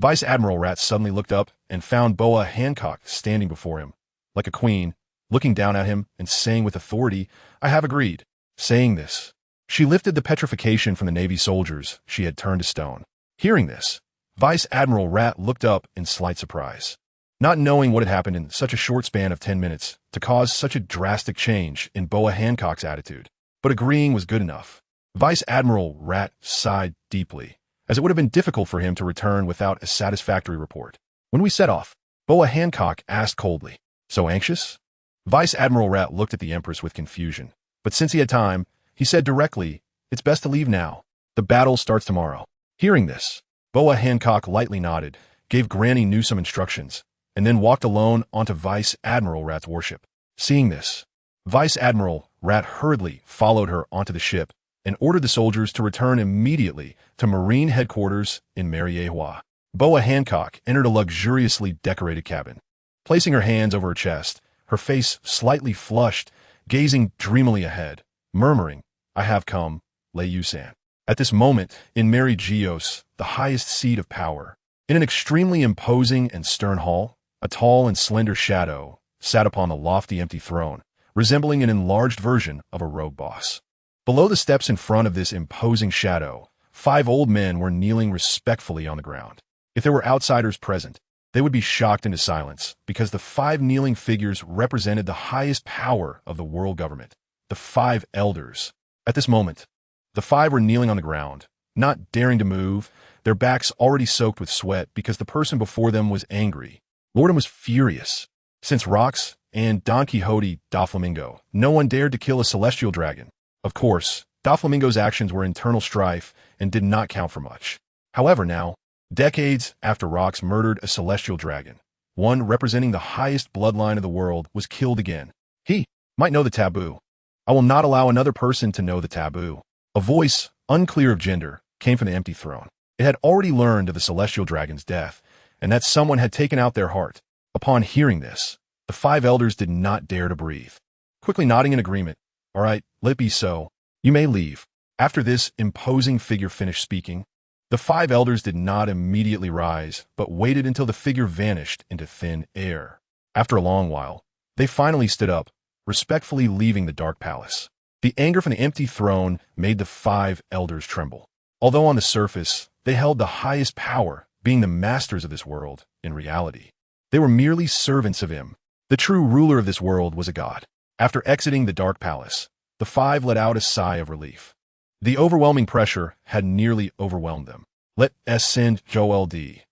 Vice Admiral Rat suddenly looked up and found Boa Hancock standing before him, like a queen, looking down at him and saying with authority, "I have agreed." Saying this, she lifted the petrification from the Navy soldiers she had turned to stone. Hearing this, Vice Admiral Rat looked up in slight surprise, not knowing what had happened in such a short span of 10 minutes to cause such a drastic change in Boa Hancock's attitude. But agreeing was good enough. Vice Admiral Rat sighed deeply, as it would have been difficult for him to return without a satisfactory report. "When we set off," Boa Hancock asked coldly, "So anxious?" Vice Admiral Rat looked at the Empress with confusion, but since he had time, he said directly, "It's best to leave now. The battle starts tomorrow." Hearing this, Boa Hancock lightly nodded, gave Granny New some instructions, and then walked alone onto Vice Admiral Rat's warship. Seeing this, Vice Admiral Rat hurriedly followed her onto the ship and ordered the soldiers to return immediately to Marine headquarters in Mariehua. Boa Hancock entered a luxuriously decorated cabin. Placing her hands over her chest, her face slightly flushed, gazing dreamily ahead, murmuring, "I have come, Lei Yusan." At this moment, in Mary Geos, the highest seat of power, in an extremely imposing and stern hall, a tall and slender shadow sat upon the lofty empty throne, resembling an enlarged version of a rogue boss. Below the steps in front of this imposing shadow, 5 old men were kneeling respectfully on the ground. If there were outsiders present, they would be shocked into silence because the 5 kneeling figures represented the highest power of the world government, the 5 elders. At this moment, the 5 were kneeling on the ground, not daring to move, their backs already soaked with sweat because the person before them was angry. Lordum was furious. Since Rox and Don Quixote Doflamingo, no one dared to kill a celestial dragon. Of course, Doflamingo's actions were internal strife and did not count for much. However now, decades after Rox murdered a celestial dragon, one representing the highest bloodline of the world was killed again. He might know the taboo. I will not allow another person to know the taboo. A voice, unclear of gender, came from the empty throne. It had already learned of the celestial dragon's death, and that someone had taken out their heart. Upon hearing this, the 5 elders did not dare to breathe. Quickly nodding in agreement, "All right, let it be so. You may leave." After this imposing figure finished speaking, the 5 elders did not immediately rise, but waited until the figure vanished into thin air. After a long while, they finally stood up, respectfully leaving the dark palace. The anger from the empty throne made the 5 elders tremble. Although on the surface, they held the highest power, being the masters of this world, in reality, they were merely servants of him. The true ruler of this world was a god. After exiting the dark palace, the 5 let out a sigh of relief. The overwhelming pressure had nearly overwhelmed them. Let us send Joel D.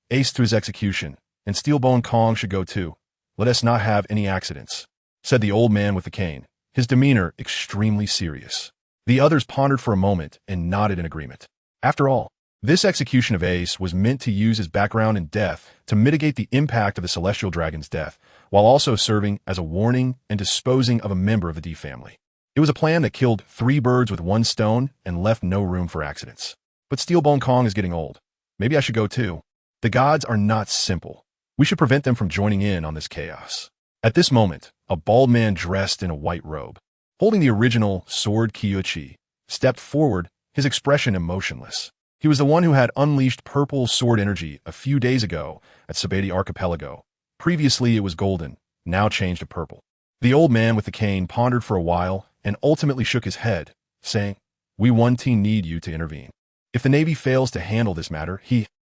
Ace to his execution, and Steelbone Kong should go too. Let us not have any accidents, said the old man with the cane, his demeanor extremely serious. The others pondered for a moment and nodded in agreement. After all, this execution of Ace was meant to use his background in death to mitigate the impact of the celestial dragon's death, while also serving as a warning and disposing of a member of the D family. It was a plan that killed 3 birds with 1 stone and left no room for accidents. But Steelbone Kong is getting old. Maybe I should go too. The gods are not simple. We should prevent them from joining in on this chaos. At this moment, a bald man dressed in a white robe, holding the original sword Kyuchi, stepped forward, his expression emotionless. He was the one who had unleashed purple sword energy a few days ago at Sabeti Archipelago. Previously it was golden, now changed to purple. The old man with the cane pondered for a while and ultimately shook his head, saying, "We one team need you to intervene. If the Navy fails to handle this matter,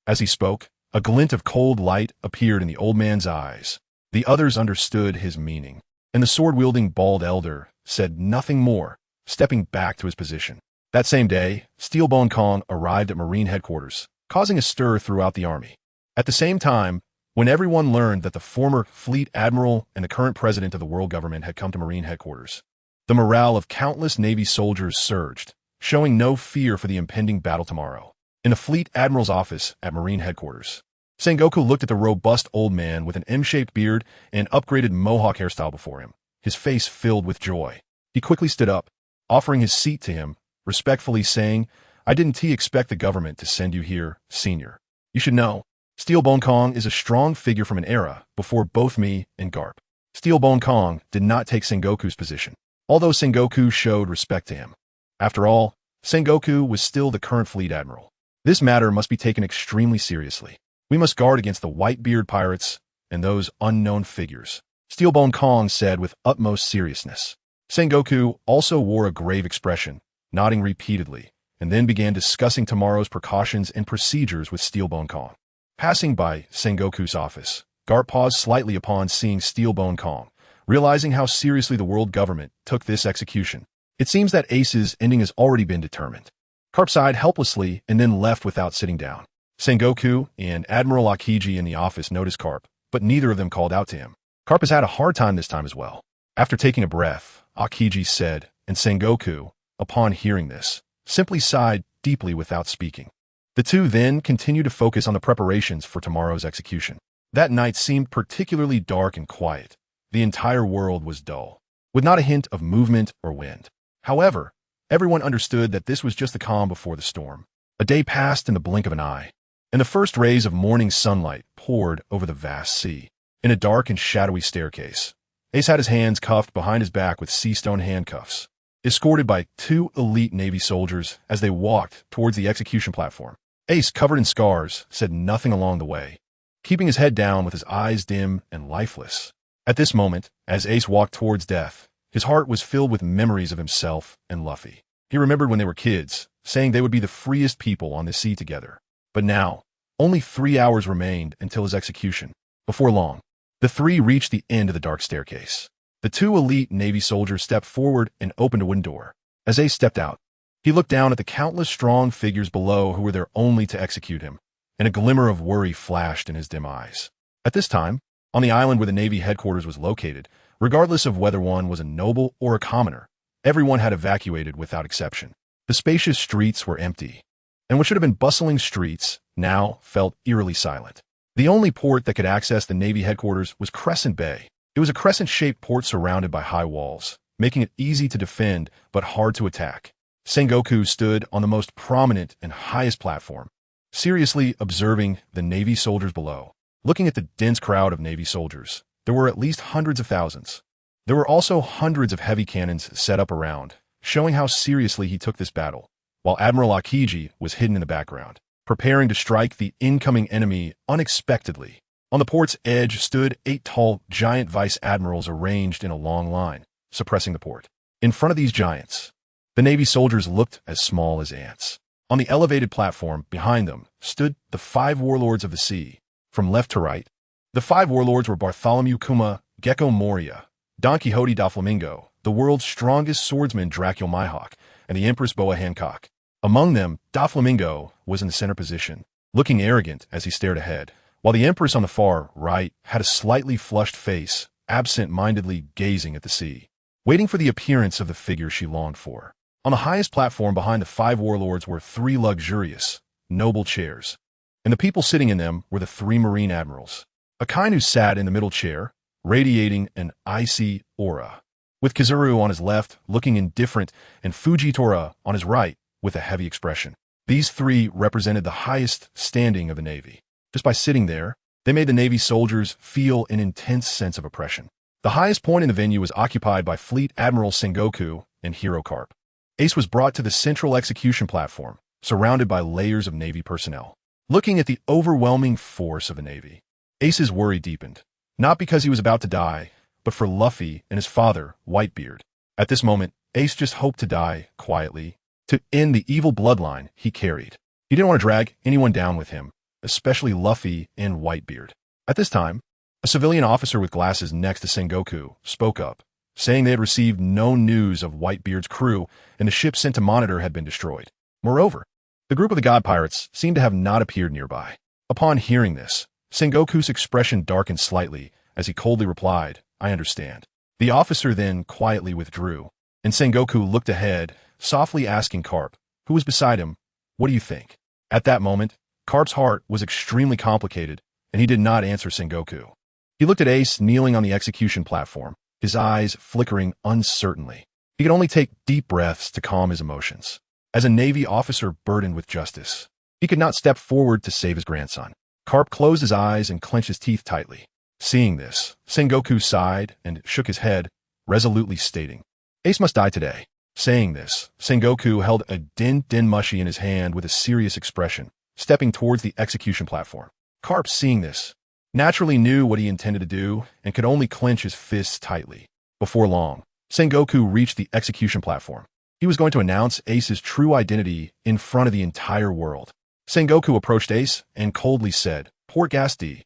As he spoke, a glint of cold light appeared in the old man's eyes. The others understood his meaning, and the sword-wielding bald elder said nothing more, stepping back to his position. That same day, Steelbone Kong arrived at Marine headquarters, causing a stir throughout the army. At the same time, when everyone learned that the former fleet admiral and the current president of the world government had come to Marine headquarters, the morale of countless Navy soldiers surged, showing no fear for the impending battle tomorrow. In the fleet admiral's office at Marine headquarters, Sengoku looked at the robust old man with an M-shaped beard and upgraded mohawk hairstyle before him, his face filled with joy. He quickly stood up, offering his seat to him, respectfully saying, "I didn't expect the government to send you here, senior. You should know, Steelbone Kong is a strong figure from an era before both me and Garp." Steelbone Kong did not take Sengoku's position, although Sengoku showed respect to him. After all, Sengoku was still the current fleet admiral. This matter must be taken extremely seriously. We must guard against the white-beard pirates and those unknown figures, Steelbone Kong said with utmost seriousness. Sengoku also wore a grave expression, nodding repeatedly, and then began discussing tomorrow's precautions and procedures with Steelbone Kong. Passing by Sengoku's office, Garp paused slightly upon seeing Steelbone Kong, realizing how seriously the world government took this execution. It seems that Ace's ending has already been determined. Garp sighed helplessly and then left without sitting down. Sengoku and Admiral Akiji in the office noticed Garp, but neither of them called out to him. Garp has had a hard time this time as well. After taking a breath, Akiji said, and Sengoku, upon hearing this, simply sighed deeply without speaking. The two then continued to focus on the preparations for tomorrow's execution. That night seemed particularly dark and quiet. The entire world was dull, with not a hint of movement or wind. However, everyone understood that this was just the calm before the storm. A day passed in the blink of an eye. and the first rays of morning sunlight poured over the vast sea. In a dark and shadowy staircase, Ace had his hands cuffed behind his back with sea-stone handcuffs, escorted by 2 elite Navy soldiers as they walked towards the execution platform. Ace, covered in scars, said nothing along the way, keeping his head down with his eyes dim and lifeless. At this moment, as Ace walked towards death, his heart was filled with memories of himself and Luffy. He remembered when they were kids, saying they would be the freest people on the sea together. But now, only 3 hours remained until his execution. Before long, the 3 reached the end of the dark staircase. The 2 elite Navy soldiers stepped forward and opened a wooden door. As Ace stepped out, he looked down at the countless strong figures below who were there only to execute him, and a glimmer of worry flashed in his dim eyes. At this time, on the island where the Navy headquarters was located, regardless of whether one was a noble or a commoner, everyone had evacuated without exception. The spacious streets were empty, and what should have been bustling streets now felt eerily silent. The only port that could access the Navy headquarters was Crescent Bay. It was a crescent-shaped port surrounded by high walls, making it easy to defend but hard to attack. Sengoku stood on the most prominent and highest platform, seriously observing the Navy soldiers below. Looking at the dense crowd of Navy soldiers, there were at least hundreds of thousands. There were also hundreds of heavy cannons set up around, showing how seriously he took this battle, while Admiral Akiji was hidden in the background, preparing to strike the incoming enemy unexpectedly. On the port's edge stood 8 tall, giant vice admirals arranged in a long line, suppressing the port. In front of these giants, the Navy soldiers looked as small as ants. On the elevated platform behind them stood the 5 warlords of the sea. From left to right, the 5 warlords were Bartholomew Kuma, Gecko Moria, Don Quixote da Flamingo, the world's strongest swordsman Dracul Mihawk, and the Empress Boa Hancock. Among them, da Flamingo was in the center position, looking arrogant as he stared ahead, while the Empress on the far right had a slightly flushed face, absent-mindedly gazing at the sea, waiting for the appearance of the figure she longed for. On the highest platform behind the 5 warlords were 3 luxurious, noble chairs, and the people sitting in them were the 3 Marine admirals. Akainu sat in the middle chair, radiating an icy aura, with Kizuru on his left looking indifferent and Fujitora on his right with a heavy expression. These 3 represented the highest standing of the Navy. Just by sitting there, they made the Navy soldiers feel an intense sense of oppression. The highest point in the venue was occupied by Fleet Admiral Sengoku and Hero Carp. Ace was brought to the central execution platform, surrounded by layers of Navy personnel. Looking at the overwhelming force of the Navy, Ace's worry deepened, not because he was about to die, but for Luffy and his father, Whitebeard. At this moment, Ace just hoped to die quietly, to end the evil bloodline he carried. He didn't want to drag anyone down with him, especially Luffy and Whitebeard. At this time, a civilian officer with glasses next to Sengoku spoke up, saying they had received no news of Whitebeard's crew and the ship sent to monitor had been destroyed. Moreover, the group of the god pirates seemed to have not appeared nearby. Upon hearing this, Sengoku's expression darkened slightly as he coldly replied, "I understand." The officer then quietly withdrew, and Sengoku looked ahead, softly asking Carp, who was beside him, "What do you think?" At that moment, Carp's heart was extremely complicated, and he did not answer Sengoku. He looked at Ace kneeling on the execution platform, his eyes flickering uncertainly. He could only take deep breaths to calm his emotions. As a Navy officer burdened with justice, he could not step forward to save his grandson. Carp closed his eyes and clenched his teeth tightly. Seeing this, Sengoku sighed and shook his head, resolutely stating, "Ace must die today." Saying this, Sengoku held a den-mushi in his hand with a serious expression, stepping towards the execution platform. Carp, seeing this, naturally knew what he intended to do and could only clench his fists tightly. Before long, Sengoku reached the execution platform. He was going to announce Ace's true identity in front of the entire world. Sengoku approached Ace and coldly said, "Port Gasti.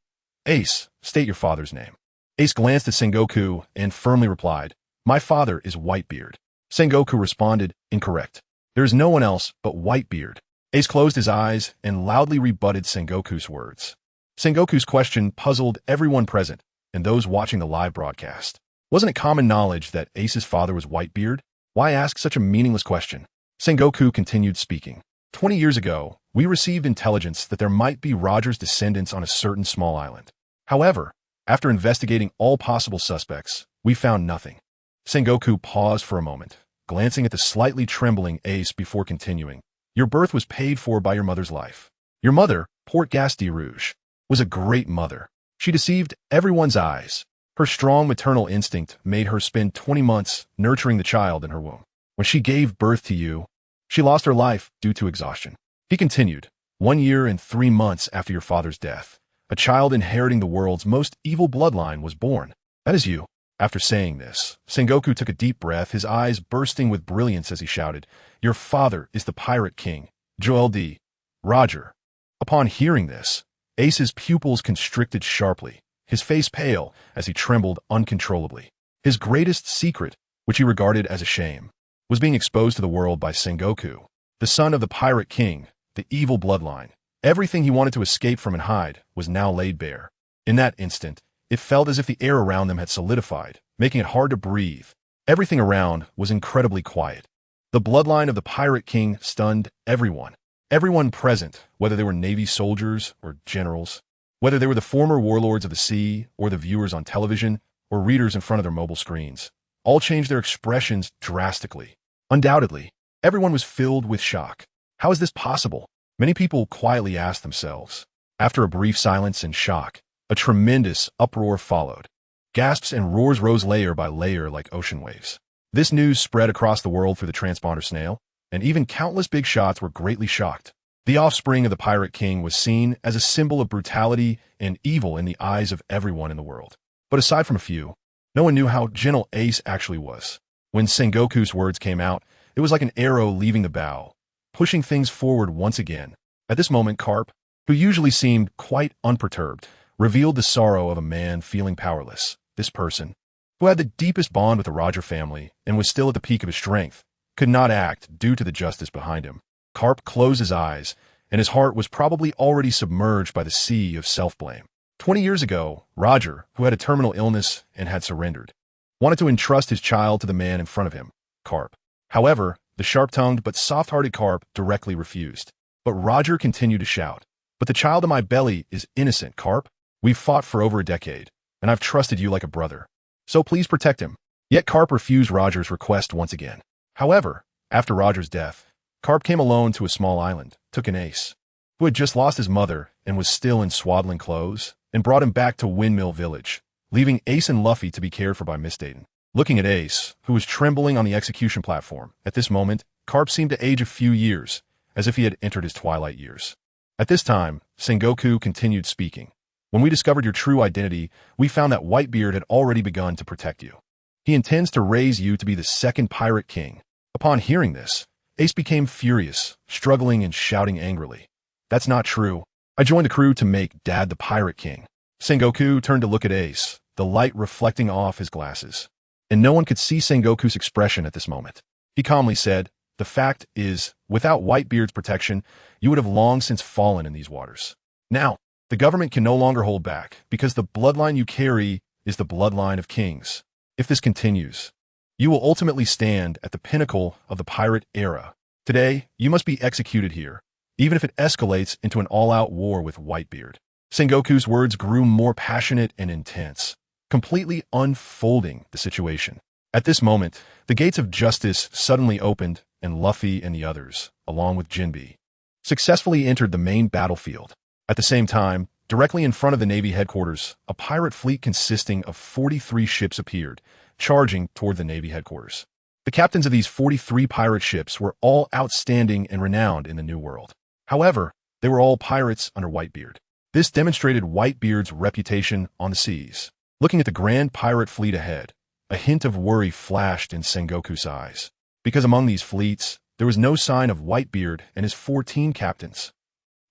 Ace, state your father's name." Ace glanced at Sengoku and firmly replied, "My father is Whitebeard." Sengoku responded, "Incorrect. There is no one else but Whitebeard." Ace closed his eyes and loudly rebutted Sengoku's words. Sengoku's question puzzled everyone present and those watching the live broadcast. Wasn't it common knowledge that Ace's father was Whitebeard? Why ask such a meaningless question? Sengoku continued speaking. 20 years ago, we received intelligence that there might be Roger's descendants on a certain small island. However, after investigating all possible suspects, we found nothing. Sengoku paused for a moment, glancing at the slightly trembling Ace before continuing. Your birth was paid for by your mother's life. Your mother, Port Gasti Rouge, was a great mother. She deceived everyone's eyes. Her strong maternal instinct made her spend 20 months nurturing the child in her womb. When she gave birth to you, she lost her life due to exhaustion. He continued, 1 year and 3 months after your father's death, a child inheriting the world's most evil bloodline was born. That is you. After saying this, Sengoku took a deep breath, his eyes bursting with brilliance as he shouted, your father is the Pirate King, Joel D. Roger. Upon hearing this, Ace's pupils constricted sharply, his face pale as he trembled uncontrollably. His greatest secret, which he regarded as a shame, was being exposed to the world by Sengoku, the son of the Pirate King, the evil bloodline. Everything he wanted to escape from and hide was now laid bare. In that instant, it felt as if the air around them had solidified, making it hard to breathe. Everything around was incredibly quiet. The bloodline of the Pirate King stunned everyone. Everyone present, whether they were Navy soldiers or generals, whether they were the former warlords of the sea or the viewers on television or readers in front of their mobile screens, all changed their expressions drastically. Undoubtedly, everyone was filled with shock. How is this possible? Many people quietly asked themselves. After a brief silence and shock, a tremendous uproar followed. Gasps and roars rose layer by layer like ocean waves. This news spread across the world through the transponder snail, and even countless big shots were greatly shocked. The offspring of the Pirate King was seen as a symbol of brutality and evil in the eyes of everyone in the world. But aside from a few, no one knew how gentle Ace actually was. When Sengoku's words came out, it was like an arrow leaving the bow, pushing things forward once again. At this moment, Carp, who usually seemed quite unperturbed, revealed the sorrow of a man feeling powerless. This person, who had the deepest bond with the Roger family and was still at the peak of his strength, could not act due to the justice behind him. Carp closed his eyes, and his heart was probably already submerged by the sea of self-blame. 20 years ago, Roger, who had a terminal illness and had surrendered, wanted to entrust his child to the man in front of him, Carp. However, the sharp-tongued but soft-hearted Carp directly refused. But Roger continued to shout, but the child in my belly is innocent, Carp. We've fought for over a decade, and I've trusted you like a brother. So please protect him. Yet Carp refused Roger's request once again. However, after Roger's death, Carp came alone to a small island, took an Ace, who had just lost his mother and was still in swaddling clothes, and brought him back to Windmill Village, leaving Ace and Luffy to be cared for by Miss Dayton. Looking at Ace, who was trembling on the execution platform, at this moment, Carp seemed to age a few years, as if he had entered his twilight years. At this time, Sengoku continued speaking. When we discovered your true identity, we found that Whitebeard had already begun to protect you. He intends to raise you to be the second Pirate King. Upon hearing this, Ace became furious, struggling and shouting angrily. That's not true. I joined the crew to make Dad the Pirate King. Sengoku turned to look at Ace, the light reflecting off his glasses. And no one could see Sengoku's expression at this moment. He calmly said, the fact is, without Whitebeard's protection, you would have long since fallen in these waters. Now, the government can no longer hold back, because the bloodline you carry is the bloodline of kings. If this continues, you will ultimately stand at the pinnacle of the pirate era. Today, you must be executed here, even if it escalates into an all-out war with Whitebeard. Sengoku's words grew more passionate and intense, completely unfolding the situation. At this moment, the gates of justice suddenly opened, and Luffy and the others, along with Jinbe, successfully entered the main battlefield. At the same time, directly in front of the Navy headquarters, a pirate fleet consisting of 43 ships appeared, charging toward the Navy headquarters. The captains of these 43 pirate ships were all outstanding and renowned in the New World. However, they were all pirates under Whitebeard. This demonstrated Whitebeard's reputation on the seas. Looking at the grand pirate fleet ahead, a hint of worry flashed in Sengoku's eyes, because among these fleets, there was no sign of Whitebeard and his 14 captains.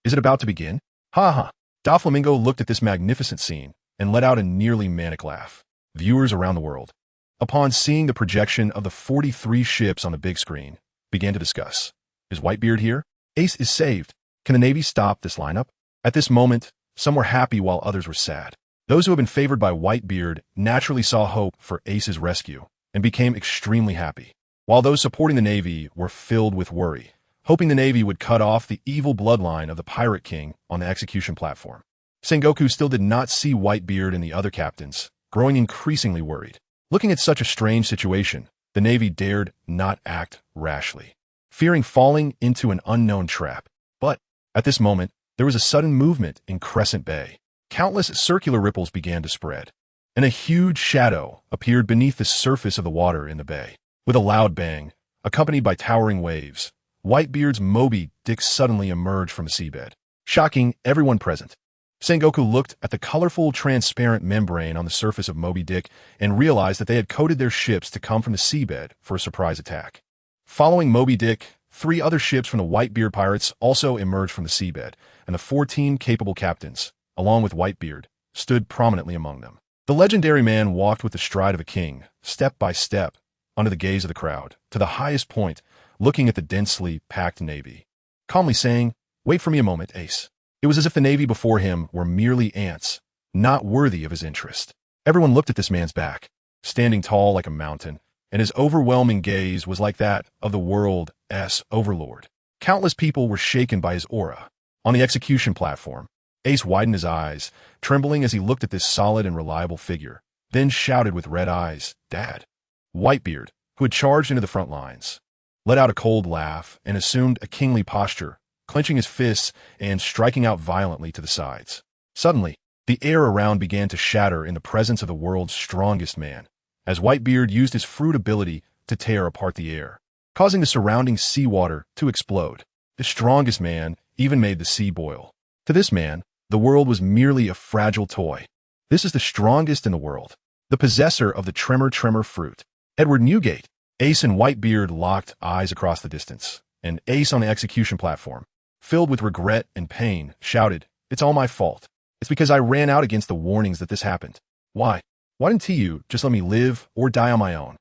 Is it about to begin? Ha ha! Doflamingo looked at this magnificent scene and let out a nearly manic laugh. Viewers around the world, upon seeing the projection of the 43 ships on the big screen, began to discuss. Is Whitebeard here? Ace is saved. Can the Navy stop this lineup? At this moment, some were happy while others were sad. Those who had been favored by Whitebeard naturally saw hope for Ace's rescue and became extremely happy, while those supporting the Navy were filled with worry, hoping the Navy would cut off the evil bloodline of the Pirate King on the execution platform. Sengoku still did not see Whitebeard and the other captains, growing increasingly worried. Looking at such a strange situation, the Navy dared not act rashly, fearing falling into an unknown trap. But, at this moment, there was a sudden movement in Crescent Bay. Countless circular ripples began to spread, and a huge shadow appeared beneath the surface of the water in the bay. With a loud bang, accompanied by towering waves, Whitebeard's Moby Dick suddenly emerged from the seabed, shocking everyone present. Sengoku looked at the colorful, transparent membrane on the surface of Moby Dick and realized that they had coded their ships to come from the seabed for a surprise attack. Following Moby Dick, 3 other ships from the Whitebeard pirates also emerged from the seabed, and the 14 capable captains, along with Whitebeard, stood prominently among them. The legendary man walked with the stride of a king, step by step, under the gaze of the crowd, to the highest point, looking at the densely packed navy, calmly saying, "Wait for me a moment, Ace." It was as if the navy before him were merely ants, not worthy of his interest. Everyone looked at this man's back, standing tall like a mountain, and his overwhelming gaze was like that of the world's overlord. Countless people were shaken by his aura. On the execution platform, Ace widened his eyes, trembling as he looked at this solid and reliable figure, then shouted with red eyes, "Dad." Whitebeard, who had charged into the front lines, let out a cold laugh and assumed a kingly posture, clenching his fists and striking out violently to the sides. Suddenly, the air around began to shatter in the presence of the world's strongest man, as Whitebeard used his fruit ability to tear apart the air, causing the surrounding seawater to explode. The strongest man even made the sea boil. To this man, the world was merely a fragile toy. This is the strongest in the world, the possessor of the tremor fruit. Edward Newgate. Ace and Whitebeard locked eyes across the distance, and Ace on the execution platform, filled with regret and pain, shouted, "It's all my fault. It's because I ran out against the warnings that this happened. Why? Why didn't you just let me live or die on my own?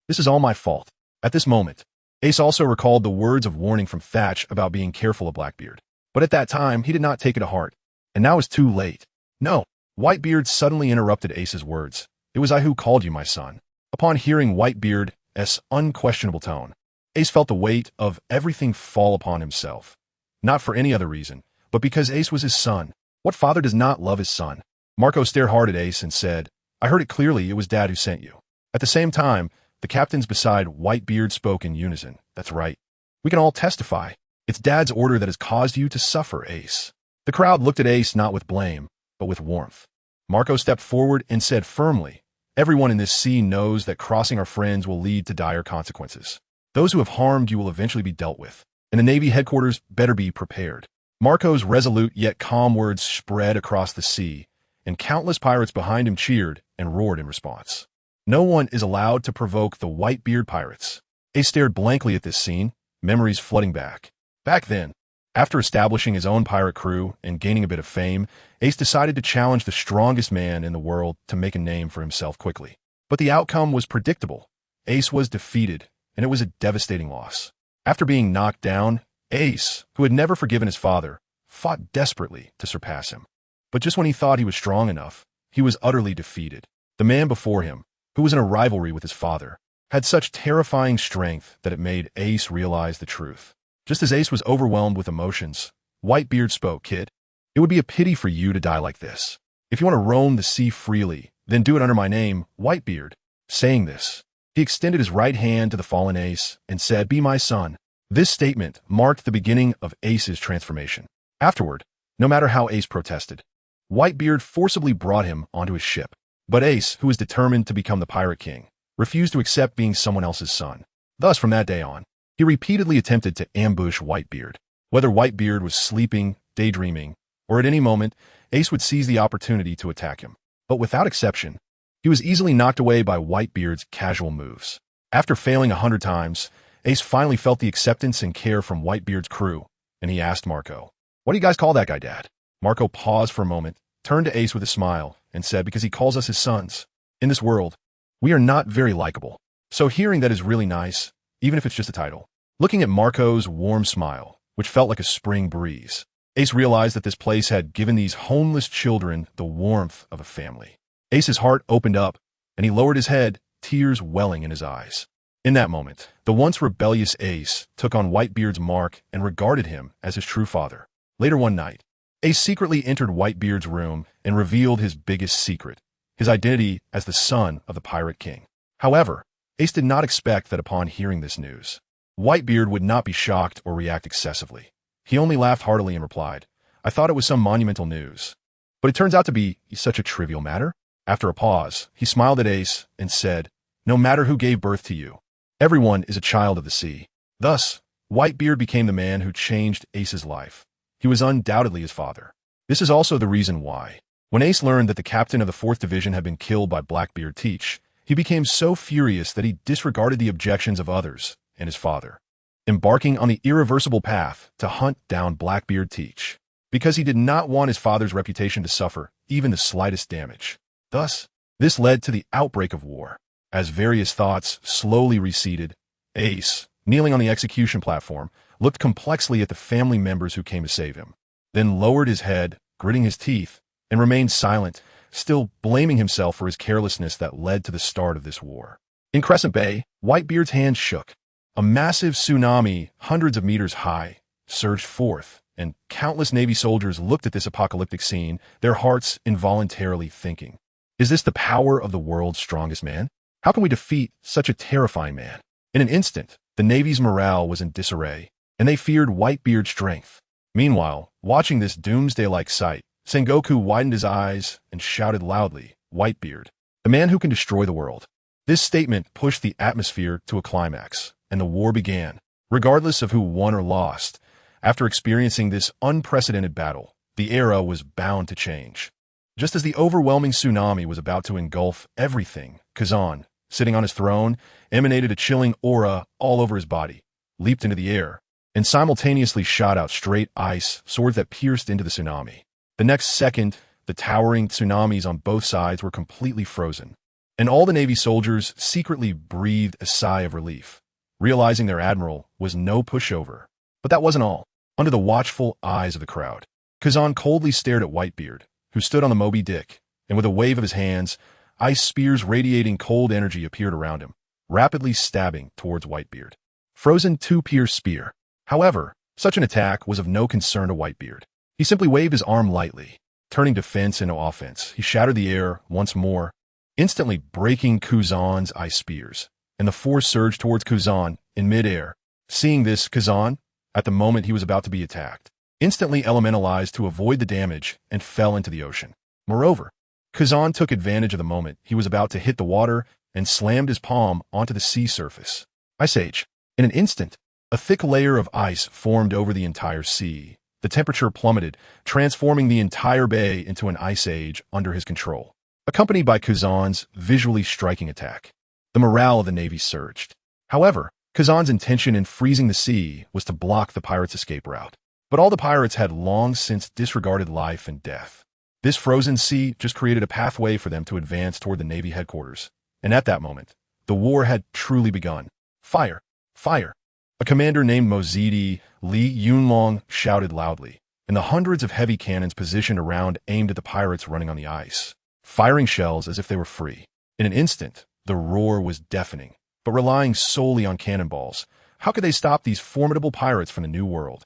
This is all my fault." At this moment, Ace also recalled the words of warning from Thatch about being careful of Blackbeard. But at that time, he did not take it to heart, and now it's too late. "No," Whitebeard suddenly interrupted Ace's words. "It was I who called you, my son." Upon hearing Whitebeard's unquestionable tone, Ace felt the weight of everything fall upon himself. Not for any other reason, but because Ace was his son. What father does not love his son? Marco stared hard at Ace and said, "I heard it clearly, it was Dad who sent you." At the same time, the captains beside Whitebeard spoke in unison. "That's right. We can all testify. It's Dad's order that has caused you to suffer, Ace." The crowd looked at Ace not with blame, but with warmth. Marco stepped forward and said firmly, "Everyone in this sea knows that crossing our friends will lead to dire consequences. Those who have harmed you will eventually be dealt with, and the Navy headquarters better be prepared." Marco's resolute yet calm words spread across the sea, and countless pirates behind him cheered and roared in response. No one is allowed to provoke the Whitebeard pirates. Ace stared blankly at this scene, memories flooding back. Back then, after establishing his own pirate crew and gaining a bit of fame, Ace decided to challenge the strongest man in the world to make a name for himself quickly. But the outcome was predictable. Ace was defeated, and it was a devastating loss. After being knocked down, Ace, who had never forgiven his father, fought desperately to surpass him. But just when he thought he was strong enough, he was utterly defeated. The man before him, who was in a rivalry with his father, had such terrifying strength that it made Ace realize the truth. Just as Ace was overwhelmed with emotions, Whitebeard spoke, "Kid, it would be a pity for you to die like this. If you want to roam the sea freely, then do it under my name, Whitebeard." Saying this, he extended his right hand to the fallen Ace and said, "Be my son." This statement marked the beginning of Ace's transformation. Afterward, no matter how Ace protested, Whitebeard forcibly brought him onto his ship. But Ace, who was determined to become the Pirate King, refused to accept being someone else's son. Thus, from that day on, he repeatedly attempted to ambush Whitebeard. Whether Whitebeard was sleeping, daydreaming, or at any moment, Ace would seize the opportunity to attack him. But without exception, he was easily knocked away by Whitebeard's casual moves. After failing 100 times, Ace finally felt the acceptance and care from Whitebeard's crew, and he asked Marco, "What do you guys call that guy, Dad?" Marco paused for a moment, turned to Ace with a smile, and said, "Because he calls us his sons. In this world, we are not very likable. So hearing that is really nice, even if it's just a title." Looking at Marco's warm smile, which felt like a spring breeze, Ace realized that this place had given these homeless children the warmth of a family. Ace's heart opened up, and he lowered his head, tears welling in his eyes. In that moment, the once rebellious Ace took on Whitebeard's mark and regarded him as his true father. Later one night, Ace secretly entered Whitebeard's room and revealed his biggest secret, his identity as the son of the Pirate King. However, Ace did not expect that upon hearing this news, Whitebeard would not be shocked or react excessively. He only laughed heartily and replied, I thought it was some monumental news. But it turns out to be such a trivial matter. After a pause, he smiled at Ace and said, "No matter who gave birth to you, everyone is a child of the sea." Thus, Whitebeard became the man who changed Ace's life. He was undoubtedly his father. This is also the reason why, when Ace learned that the captain of the 4th Division had been killed by Blackbeard Teach, he became so furious that he disregarded the objections of others and his father, embarking on the irreversible path to hunt down Blackbeard Teach, because he did not want his father's reputation to suffer even the slightest damage. Thus, this led to the outbreak of war. As various thoughts slowly receded, Ace, kneeling on the execution platform, looked complexly at the family members who came to save him, then lowered his head, gritting his teeth, and remained silent, still blaming himself for his carelessness that led to the start of this war. In Crescent Bay, Whitebeard's hand shook. A massive tsunami, hundreds of meters high, surged forth, and countless Navy soldiers looked at this apocalyptic scene, their hearts involuntarily thinking, "Is this the power of the world's strongest man? How can we defeat such a terrifying man?" In an instant, the Navy's morale was in disarray, and they feared Whitebeard's strength. Meanwhile, watching this doomsday-like sight, Sengoku widened his eyes and shouted loudly, "Whitebeard, the man who can destroy the world." This statement pushed the atmosphere to a climax, and the war began. Regardless of who won or lost, after experiencing this unprecedented battle, the era was bound to change. Just as the overwhelming tsunami was about to engulf everything, Kazan, sitting on his throne, emanated a chilling aura all over his body, leaped into the air, and simultaneously shot out straight ice swords that pierced into the tsunami. The next second, the towering tsunamis on both sides were completely frozen, and all the Navy soldiers secretly breathed a sigh of relief, realizing their admiral was no pushover. But that wasn't all. Under the watchful eyes of the crowd, Kazan coldly stared at Whitebeard, who stood on the Moby Dick, and with a wave of his hands, ice spears radiating cold energy appeared around him, rapidly stabbing towards Whitebeard. Frozen two-pierce spear. However, such an attack was of no concern to Whitebeard. He simply waved his arm lightly, turning defense into offense. He shattered the air once more, instantly breaking Kazan's ice spears, and the force surged towards Kazan in midair. Seeing this, Kazan, at the moment he was about to be attacked, instantly elementalized to avoid the damage and fell into the ocean. Moreover, Kazan took advantage of the moment he was about to hit the water and slammed his palm onto the sea surface. Ice Age. In an instant, a thick layer of ice formed over the entire sea. The temperature plummeted, transforming the entire bay into an ice age under his control, accompanied by Kazan's visually striking attack. The morale of the Navy surged. However, Kazan's intention in freezing the sea was to block the pirates' escape route. But all the pirates had long since disregarded life and death. This frozen sea just created a pathway for them to advance toward the Navy headquarters. And at that moment, the war had truly begun. "Fire! Fire!" A commander named Mozidi Li Yunlong shouted loudly, and the hundreds of heavy cannons positioned around aimed at the pirates running on the ice, firing shells as if they were free. In an instant, the roar was deafening, but relying solely on cannonballs, how could they stop these formidable pirates from the New World?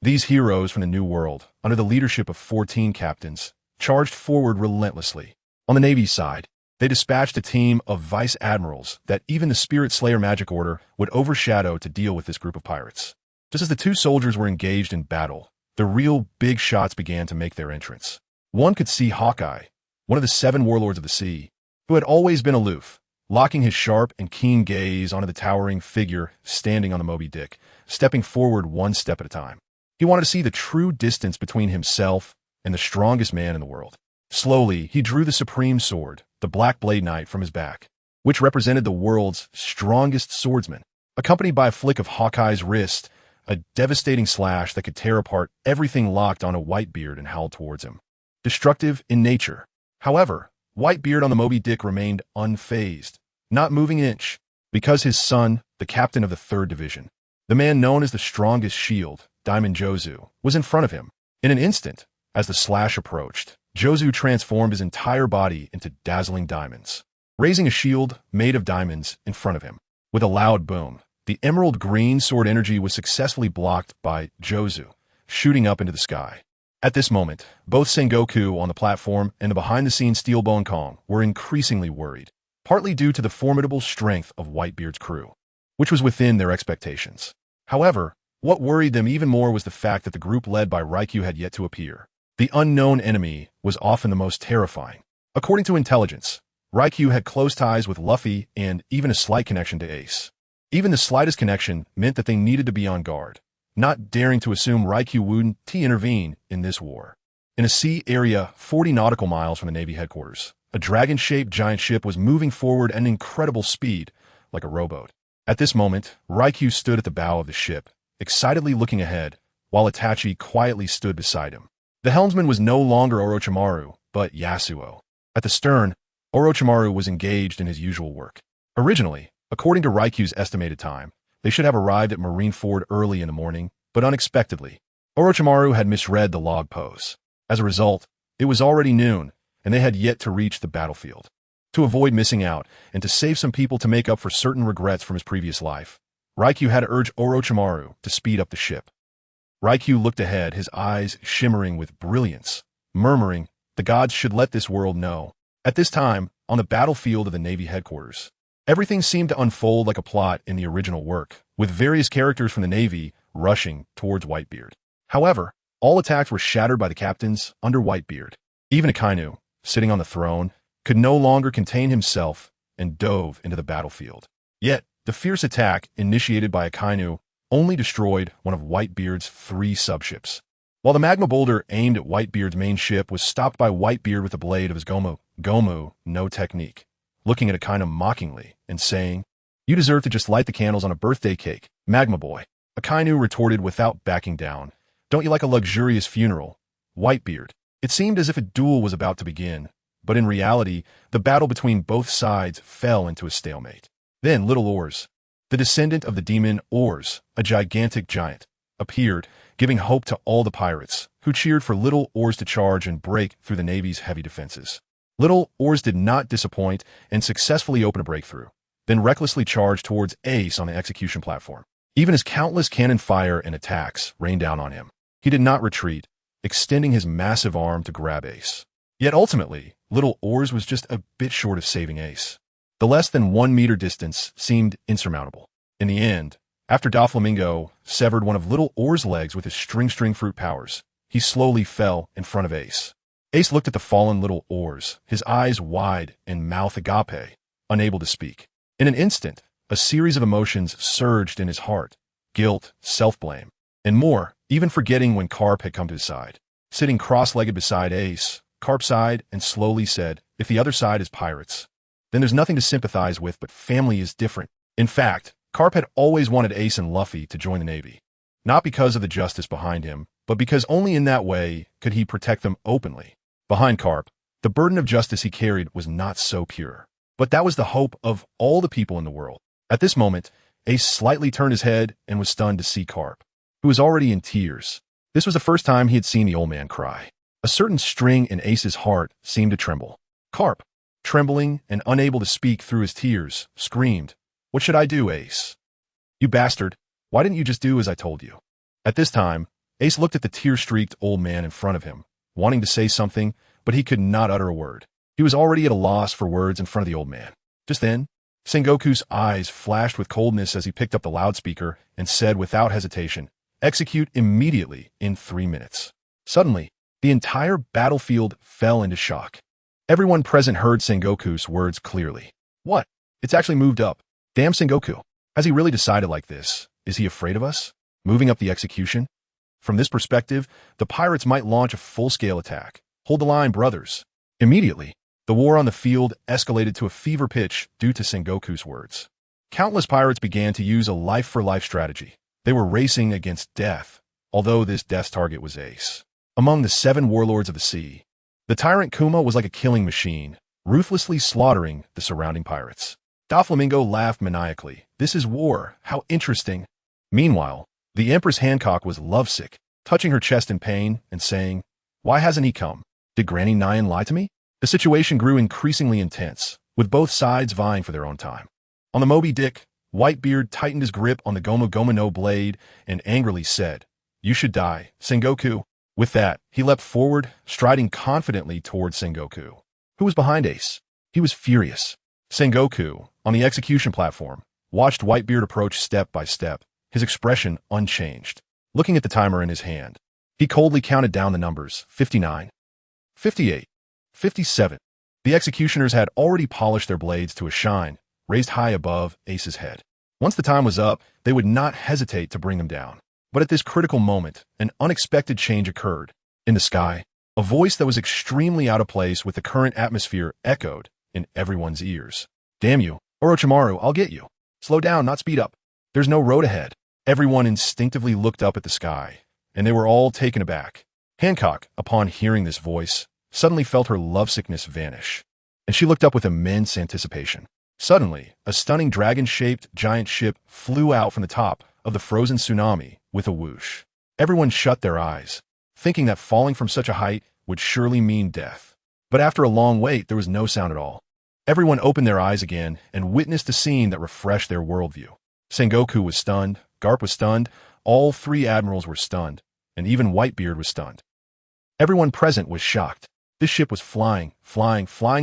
These heroes from the New World, under the leadership of 14 captains, charged forward relentlessly. On the Navy's side, they dispatched a team of vice admirals that even the Spirit Slayer magic order would overshadow to deal with this group of pirates. Just as the two soldiers were engaged in battle, the real big shots began to make their entrance. One could see Hawkeye, one of the 7 warlords of the sea, who had always been aloof, locking his sharp and keen gaze onto the towering figure standing on the Moby Dick, stepping forward one step at a time. He wanted to see the true distance between himself and the strongest man in the world. Slowly, he drew the supreme sword, the Black Blade Knight, from his back, which represented the world's strongest swordsman. Accompanied by a flick of Hawkeye's wrist, a devastating slash that could tear apart everything locked onto Whitebeard and howled towards him. Destructive in nature. However, Whitebeard on the Moby Dick remained unfazed, not moving an inch, because his son, the captain of the 3rd Division, the man known as the strongest shield, Diamond Jozu, was in front of him. In an instant, as the slash approached, Jozu transformed his entire body into dazzling diamonds, raising a shield made of diamonds in front of him. With a loud boom, the emerald green sword energy was successfully blocked by Jozu, shooting up into the sky. At this moment, both Sengoku on the platform and the behind-the-scenes Steelbone Kong were increasingly worried, partly due to the formidable strength of Whitebeard's crew, which was within their expectations. However, What worried them even more was the fact that the group led by Rikyu had yet to appear. The unknown enemy was often the most terrifying. According to intelligence, Rikyu had close ties with Luffy and even a slight connection to Ace. Even the slightest connection meant that they needed to be on guard, not daring to assume Rikyu wouldn't intervene in this war. In a sea area 40 nautical miles from the Navy headquarters, a dragon-shaped giant ship was moving forward at an incredible speed, like a rowboat. At this moment, Rikyu stood at the bow of the ship, excitedly looking ahead, while Itachi quietly stood beside him. The helmsman was no longer Orochimaru, but Yasuo. At the stern, Orochimaru was engaged in his usual work. Originally, according to Rikyu's estimated time, they should have arrived at Marineford early in the morning, but unexpectedly, Orochimaru had misread the log pose. As a result, it was already noon, and they had yet to reach the battlefield. To avoid missing out, and to save some people to make up for certain regrets from his previous life, Rikyu had to urge Orochimaru to speed up the ship. Rikyu looked ahead, his eyes shimmering with brilliance, murmuring, "The gods should let this world know." At this time, on the battlefield of the Navy headquarters, everything seemed to unfold like a plot in the original work, with various characters from the Navy rushing towards Whitebeard. However, all attacks were shattered by the captains under Whitebeard. Even Akainu, sitting on the throne, could no longer contain himself and dove into the battlefield. Yet, the fierce attack initiated by Akainu only destroyed one of Whitebeard's 3 subships. While the magma boulder aimed at Whitebeard's main ship was stopped by Whitebeard with the blade of his Gomu no technique, looking at Akainu mockingly and saying, "You deserve to just light the candles on a birthday cake, Magma Boy." Akainu retorted without backing down, "Don't you like a luxurious funeral, Whitebeard?" It seemed as if a duel was about to begin, but in reality, the battle between both sides fell into a stalemate. Then Little Oars, the descendant of the demon Oars, a gigantic giant, appeared, giving hope to all the pirates, who cheered for Little Oars to charge and break through the Navy's heavy defenses. Little Oars did not disappoint and successfully opened a breakthrough, then recklessly charged towards Ace on the execution platform. Even as countless cannon fire and attacks rained down on him, he did not retreat, extending his massive arm to grab Ace. Yet ultimately, Little Oars was just a bit short of saving Ace. The less than 1 meter distance seemed insurmountable. In the end, after Doflamingo severed one of Little Oars' legs with his string fruit powers, he slowly fell in front of Ace. Ace looked at the fallen Little Oars, his eyes wide and mouth agape, unable to speak. In an instant, a series of emotions surged in his heart: guilt, self-blame, and more, even forgetting when Carp had come to his side. Sitting cross-legged beside Ace, Carp sighed and slowly said, "If the other side is pirates, then there's nothing to sympathize with, but family is different." In fact, Carp had always wanted Ace and Luffy to join the Navy. Not because of the justice behind him, but because only in that way could he protect them openly. Behind Carp, the burden of justice he carried was not so pure. But that was the hope of all the people in the world. At this moment, Ace slightly turned his head and was stunned to see Carp, who was already in tears. This was the first time he had seen the old man cry. A certain string in Ace's heart seemed to tremble. Carp, trembling and unable to speak through his tears, screamed, "What should I do, Ace? You bastard, why didn't you just do as I told you?" At this time, Ace looked at the tear-streaked old man in front of him, wanting to say something, but he could not utter a word. He was already at a loss for words in front of the old man. Just then, Sengoku's eyes flashed with coldness as he picked up the loudspeaker and said without hesitation, "Execute immediately in 3 minutes." Suddenly, the entire battlefield fell into shock. Everyone present heard Sengoku's words clearly. "What? It's actually moved up. Damn Sengoku. Has he really decided like this? Is he afraid of us? Moving up the execution?" From this perspective, the pirates might launch a full-scale attack. Hold the line, brothers. Immediately, the war on the field escalated to a fever pitch due to Sengoku's words. Countless pirates began to use a life-for-life strategy. They were racing against death, although this death's target was Ace. Among the 7 warlords of the sea, the tyrant Kuma was like a killing machine, ruthlessly slaughtering the surrounding pirates. Doflamingo laughed maniacally. "This is war. How interesting." Meanwhile, the Empress Hancock was lovesick, touching her chest in pain and saying, "Why hasn't he come? Did Granny Nyan lie to me?" The situation grew increasingly intense, with both sides vying for their own time. On the Moby Dick, Whitebeard tightened his grip on the Gomu no blade and angrily said, "You should die, Sengoku." With that, he leapt forward, striding confidently towards Sengoku, who was behind Ace. He was furious. Sengoku, on the execution platform, watched Whitebeard approach step by step, his expression unchanged. Looking at the timer in his hand, he coldly counted down the numbers: 59, 58, 57. The executioners had already polished their blades to a shine, raised high above Ace's head. Once the time was up, they would not hesitate to bring him down. But at this critical moment, an unexpected change occurred. In the sky, a voice that was extremely out of place with the current atmosphere echoed in everyone's ears. "Damn you, Orochimaru, I'll get you. Slow down, not speed up. There's no road ahead." Everyone instinctively looked up at the sky, and they were all taken aback. Hancock, upon hearing this voice, suddenly felt her lovesickness vanish, and she looked up with immense anticipation. Suddenly, a stunning dragon-shaped giant ship flew out from the top of the frozen tsunami with a whoosh. Everyone shut their eyes, thinking that falling from such a height would surely mean death. But after a long wait, there was no sound at all. Everyone opened their eyes again and witnessed a scene that refreshed their worldview. Sengoku was stunned, Garp was stunned, all three admirals were stunned, and even Whitebeard was stunned. Everyone present was shocked. This ship was flying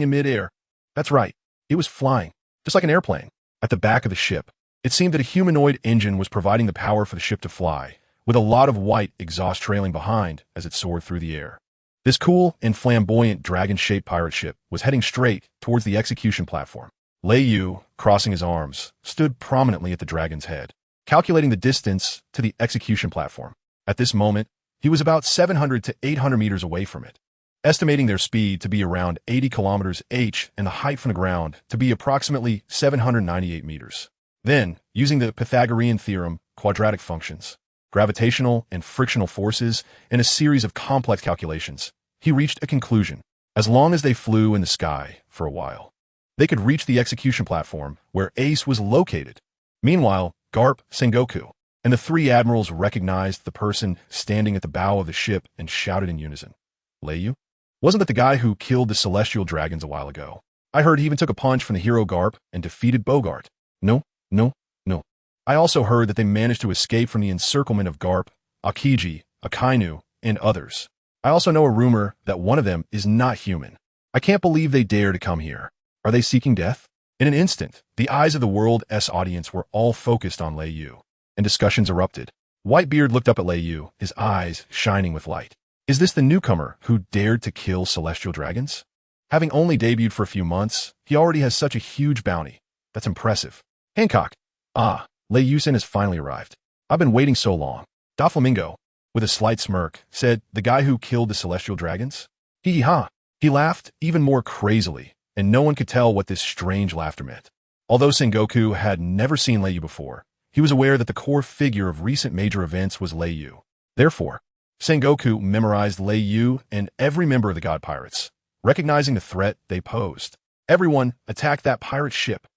in midair. That's right, it was flying, just like an airplane. At the back of the ship, it seemed that a humanoid engine was providing the power for the ship to fly, with a lot of white exhaust trailing behind as it soared through the air. This cool and flamboyant dragon-shaped pirate ship was heading straight towards the execution platform. Lei Yu, crossing his arms, stood prominently at the dragon's head, calculating the distance to the execution platform. At this moment, he was about 700 to 800 meters away from it, estimating their speed to be around 80 kilometers h and the height from the ground to be approximately 798 meters. Then, using the Pythagorean theorem, quadratic functions, gravitational and frictional forces, and a series of complex calculations, he reached a conclusion. As long as they flew in the sky for a while, they could reach the execution platform where Ace was located. Meanwhile, Garp, Sengoku, and the three admirals recognized the person standing at the bow of the ship and shouted in unison. "Lei Yu? Wasn't that the guy who killed the celestial dragons a while ago? I heard he even took a punch from the hero Garp and defeated Bogart. No. I also heard that they managed to escape from the encirclement of Garp, Akiji, Akainu, and others. I also know a rumor that one of them is not human. I can't believe they dare to come here. Are they seeking death?" In an instant, the eyes of the world's audience were all focused on Lei Yu, and discussions erupted. Whitebeard looked up at Lei Yu, his eyes shining with light. Is this the newcomer who dared to kill celestial dragons? Having only debuted for a few months, he already has such a huge bounty. That's impressive. Hancock. Lei Yu-sen has finally arrived. I've been waiting so long. Doflamingo, with a slight smirk, said, "The guy who killed the celestial dragons?" Hee-hee-ha. He laughed even more crazily, and no one could tell what this strange laughter meant. Although Sengoku had never seen Lei Yu before, he was aware that the core figure of recent major events was Lei Yu. Therefore, Sengoku memorized Lei Yu and every member of the God Pirates, recognizing the threat they posed. Everyone attacked that pirate ship.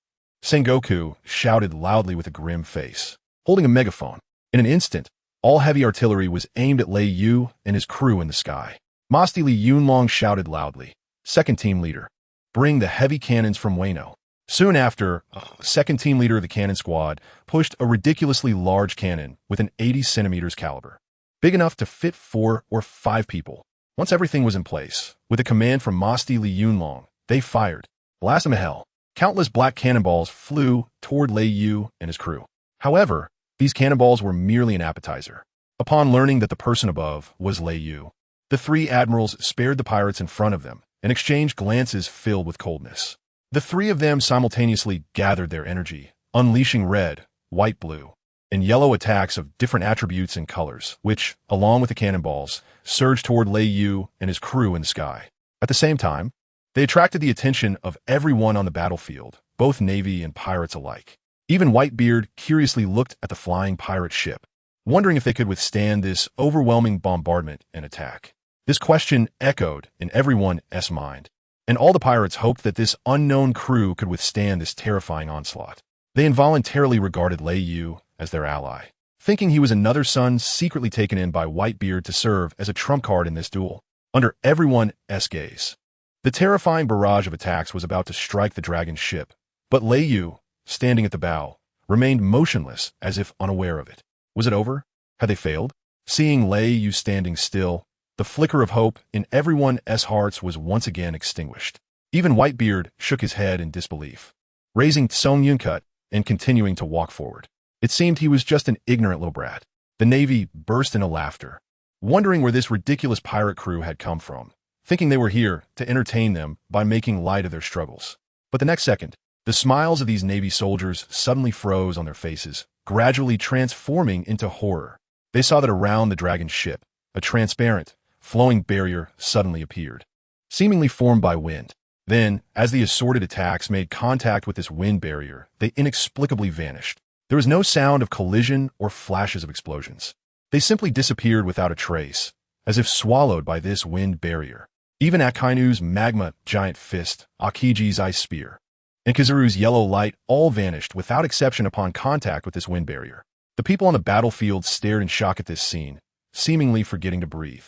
Sengoku shouted loudly with a grim face, holding a megaphone. In an instant, all heavy artillery was aimed at Lei Yu and his crew in the sky. Masti Li Yunlong shouted loudly, "Second team leader, bring the heavy cannons from Wano." Soon after, second team leader of the cannon squad pushed a ridiculously large cannon with an 80 centimeters caliber, big enough to fit 4 or 5 people. Once everything was in place, with a command from Masti Li Yunlong, they fired. Blast 'em to hell. Countless black cannonballs flew toward Lei Yu and his crew. However, these cannonballs were merely an appetizer. Upon learning that the person above was Lei Yu, the three admirals spared the pirates in front of them and exchanged glances filled with coldness. The three of them simultaneously gathered their energy, unleashing red, white, blue, and yellow attacks of different attributes and colors, which, along with the cannonballs, surged toward Lei Yu and his crew in the sky. At the same time, they attracted the attention of everyone on the battlefield, both Navy and pirates alike. Even Whitebeard curiously looked at the flying pirate ship, wondering if they could withstand this overwhelming bombardment and attack. This question echoed in everyone's mind, and all the pirates hoped that this unknown crew could withstand this terrifying onslaught. They involuntarily regarded Lei Yu as their ally, thinking he was another son secretly taken in by Whitebeard to serve as a trump card in this duel. Under everyone's gaze, the terrifying barrage of attacks was about to strike the dragon ship, but Lei Yu, standing at the bow, remained motionless as if unaware of it. Was it over? Had they failed? Seeing Lei Yu standing still, the flicker of hope in everyone's hearts was once again extinguished. Even Whitebeard shook his head in disbelief, raising Song Yunkut and continuing to walk forward. It seemed he was just an ignorant little brat. The Navy burst into laughter, wondering where this ridiculous pirate crew had come from, thinking they were here to entertain them by making light of their struggles. But the next second, the smiles of these Navy soldiers suddenly froze on their faces, gradually transforming into horror. They saw that around the dragon's ship, a transparent, flowing barrier suddenly appeared, seemingly formed by wind. Then, as the assorted attacks made contact with this wind barrier, they inexplicably vanished. There was no sound of collision or flashes of explosions. They simply disappeared without a trace, as if swallowed by this wind barrier. Even Akainu's magma giant fist, Akiji's ice spear, and Kizaru's yellow light all vanished without exception upon contact with this wind barrier. The people on the battlefield stared in shock at this scene, seemingly forgetting to breathe.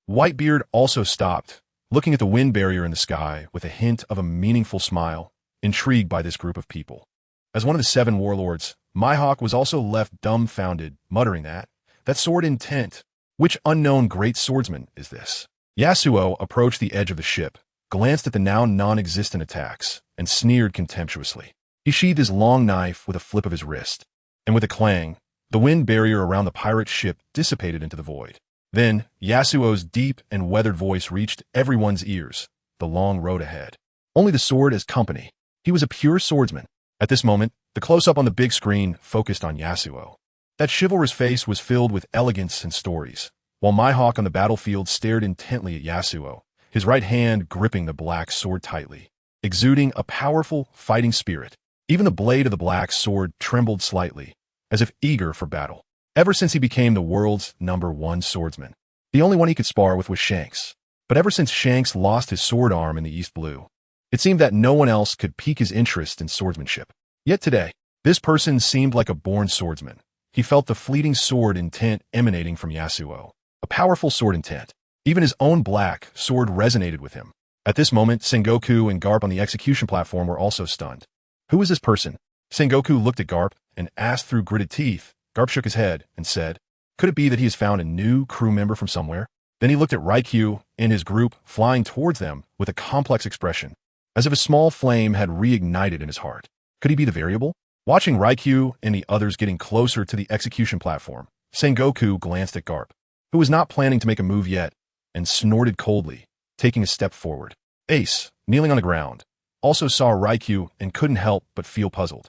Whitebeard also stopped, looking at the wind barrier in the sky with a hint of a meaningful smile, intrigued by this group of people. As one of the 7 warlords, Mihawk was also left dumbfounded, muttering that sword intent. Which unknown great swordsman is this? Yasuo approached the edge of the ship, glanced at the now non-existent attacks, and sneered contemptuously. He sheathed his long knife with a flip of his wrist, and with a clang, the wind barrier around the pirate ship dissipated into the void. Then, Yasuo's deep and weathered voice reached everyone's ears. The long road ahead. Only the sword as company. He was a pure swordsman. At this moment, the close-up on the big screen focused on Yasuo. That chivalrous face was filled with elegance and stories, while Mihawk on the battlefield stared intently at Yasuo, his right hand gripping the black sword tightly, exuding a powerful fighting spirit. Even the blade of the black sword trembled slightly, as if eager for battle. Ever since he became the world's #1 swordsman, the only one he could spar with was Shanks. But ever since Shanks lost his sword arm in the East Blue, it seemed that no one else could pique his interest in swordsmanship. Yet today, this person seemed like a born swordsman. He felt the fleeting sword intent emanating from Yasuo. A powerful sword intent. Even his own black sword resonated with him. At this moment, Sengoku and Garp on the execution platform were also stunned. Who is this person? Sengoku looked at Garp and asked through gritted teeth. Garp shook his head and said, could it be that he has found a new crew member from somewhere? Then he looked at Raikyu and his group flying towards them with a complex expression, as if a small flame had reignited in his heart. Could he be the variable? Watching Raikyu and the others getting closer to the execution platform, Sengoku glanced at Garp, who was not planning to make a move yet, and snorted coldly, taking a step forward. Ace, kneeling on the ground, also saw Raikyu and couldn't help but feel puzzled.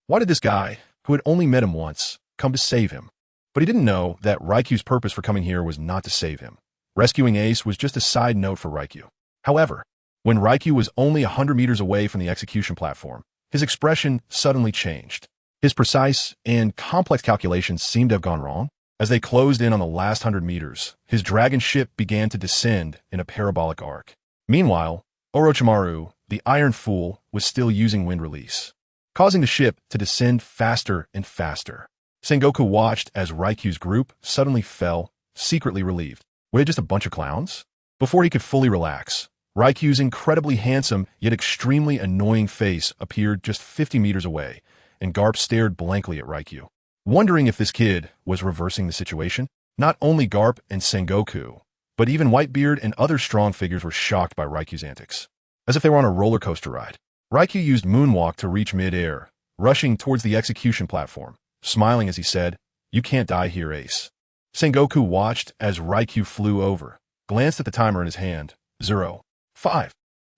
Why did this guy, who had only met him once, come to save him? But he didn't know that Raikyu's purpose for coming here was not to save him. Rescuing Ace was just a side note for Raikyu. However, when Raikyu was only 100 meters away from the execution platform, his expression suddenly changed. His precise and complex calculations seemed to have gone wrong. As they closed in on the last 100 meters, his dragon ship began to descend in a parabolic arc. Meanwhile, Orochimaru, the Iron Fool, was still using wind release, causing the ship to descend faster and faster. Sengoku watched as Raikyu's group suddenly fell, secretly relieved. Were they just a bunch of clowns? Before he could fully relax, Raikyu's incredibly handsome yet extremely annoying face appeared just 50 meters away, and Garp stared blankly at Raikyu, wondering if this kid was reversing the situation. Not only Garp and Sengoku, but even Whitebeard and other strong figures were shocked by Raikyu's antics, as if they were on a roller coaster ride. Raikyu used Moonwalk to reach mid-air, rushing towards the execution platform, smiling as he said, "You can't die here, Ace." Sengoku watched as Raikyu flew over, glanced at the timer in his hand. 0, 5,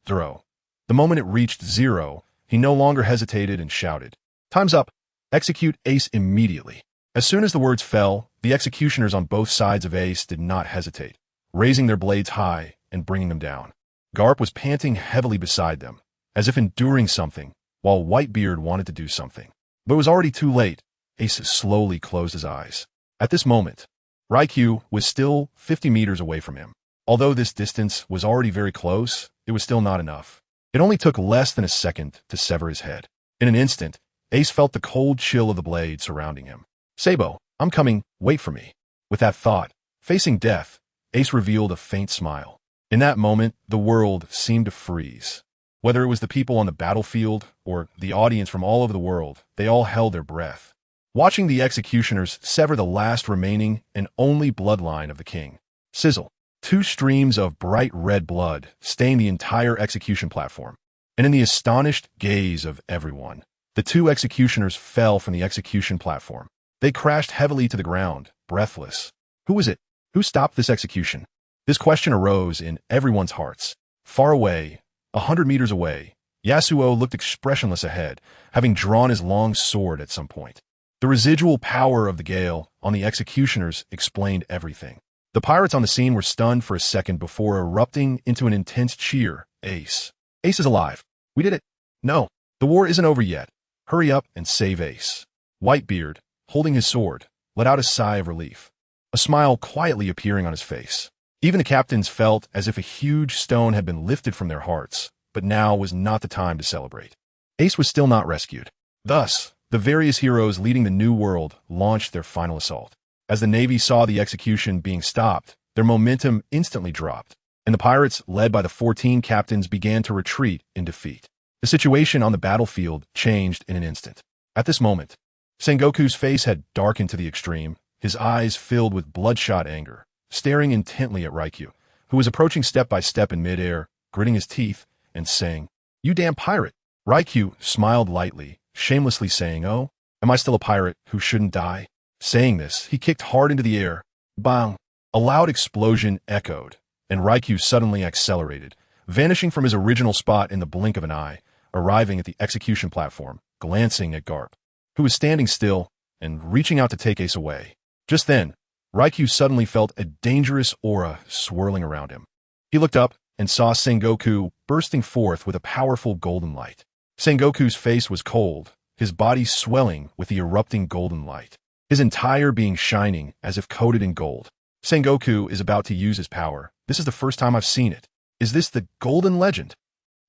0. The moment it reached 0, he no longer hesitated and shouted, "Time's up. Execute Ace immediately." As soon as the words fell, the executioners on both sides of Ace did not hesitate, raising their blades high and bringing them down. Garp was panting heavily beside them, as if enduring something, while Whitebeard wanted to do something. But it was already too late. Ace slowly closed his eyes. At this moment, Raikyu was still 50 meters away from him. Although this distance was already very close, it was still not enough. It only took less than a second to sever his head. In an instant, Ace felt the cold chill of the blade surrounding him. "Sabo, I'm coming, wait for me." With that thought, facing death, Ace revealed a faint smile. In that moment, the world seemed to freeze. Whether it was the people on the battlefield or the audience from all over the world, they all held their breath, watching the executioners sever the last remaining and only bloodline of the king. Sizzle. 2 streams of bright red blood stained the entire execution platform, and in the astonished gaze of everyone, The two executioners fell from the execution platform. They crashed heavily to the ground, breathless. Who was it? Who stopped this execution? This question arose in everyone's hearts. Far away, 100 meters away, Yasuo looked expressionless ahead, having drawn his long sword at some point. The residual power of the gale on the executioners explained everything. The pirates on the scene were stunned for a second before erupting into an intense cheer. Ace. Ace is alive. We did it. No, the war isn't over yet. Hurry up and save Ace. Whitebeard, holding his sword, let out a sigh of relief, a smile quietly appearing on his face. Even the captains felt as if a huge stone had been lifted from their hearts, but now was not the time to celebrate. Ace was still not rescued. Thus, the various heroes leading the New World launched their final assault. As the Navy saw the execution being stopped, their momentum instantly dropped, and the pirates, led by the 14 captains, began to retreat in defeat. The situation on the battlefield changed in an instant. At this moment, Sengoku's face had darkened to the extreme, his eyes filled with bloodshot anger, staring intently at Raikyu, who was approaching step by step in midair, gritting his teeth, and saying, "You damn pirate!" Raikyu smiled lightly, shamelessly saying, "Oh, am I still a pirate who shouldn't die?" Saying this, he kicked hard into the air. Bang! A loud explosion echoed, and Raikyu suddenly accelerated, vanishing from his original spot in the blink of an eye, arriving at the execution platform, glancing at Garp, who was standing still and reaching out to take Ace away. Just then, Raikyu suddenly felt a dangerous aura swirling around him. He looked up and saw Sengoku bursting forth with a powerful golden light. Sengoku's face was cold, his body swelling with the erupting golden light, his entire being shining as if coated in gold. Sengoku is about to use his power. This is the first time I've seen it. Is this the golden legend?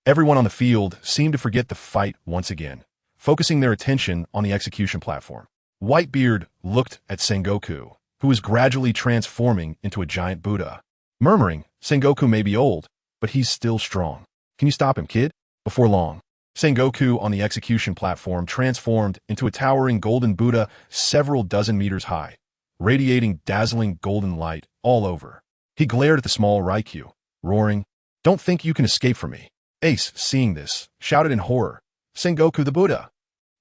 Everyone on the field seemed to forget the fight once again, focusing their attention on the execution platform. Whitebeard looked at Sengoku, who was gradually transforming into a giant Buddha, murmuring, "Sengoku may be old, but he's still strong. Can you stop him, kid?" Before long, Sengoku on the execution platform transformed into a towering golden Buddha several dozen meters high, radiating dazzling golden light all over. He glared at the small Raikyu, roaring, "Don't think you can escape from me." Ace, seeing this, shouted in horror, "Sengoku the Buddha!"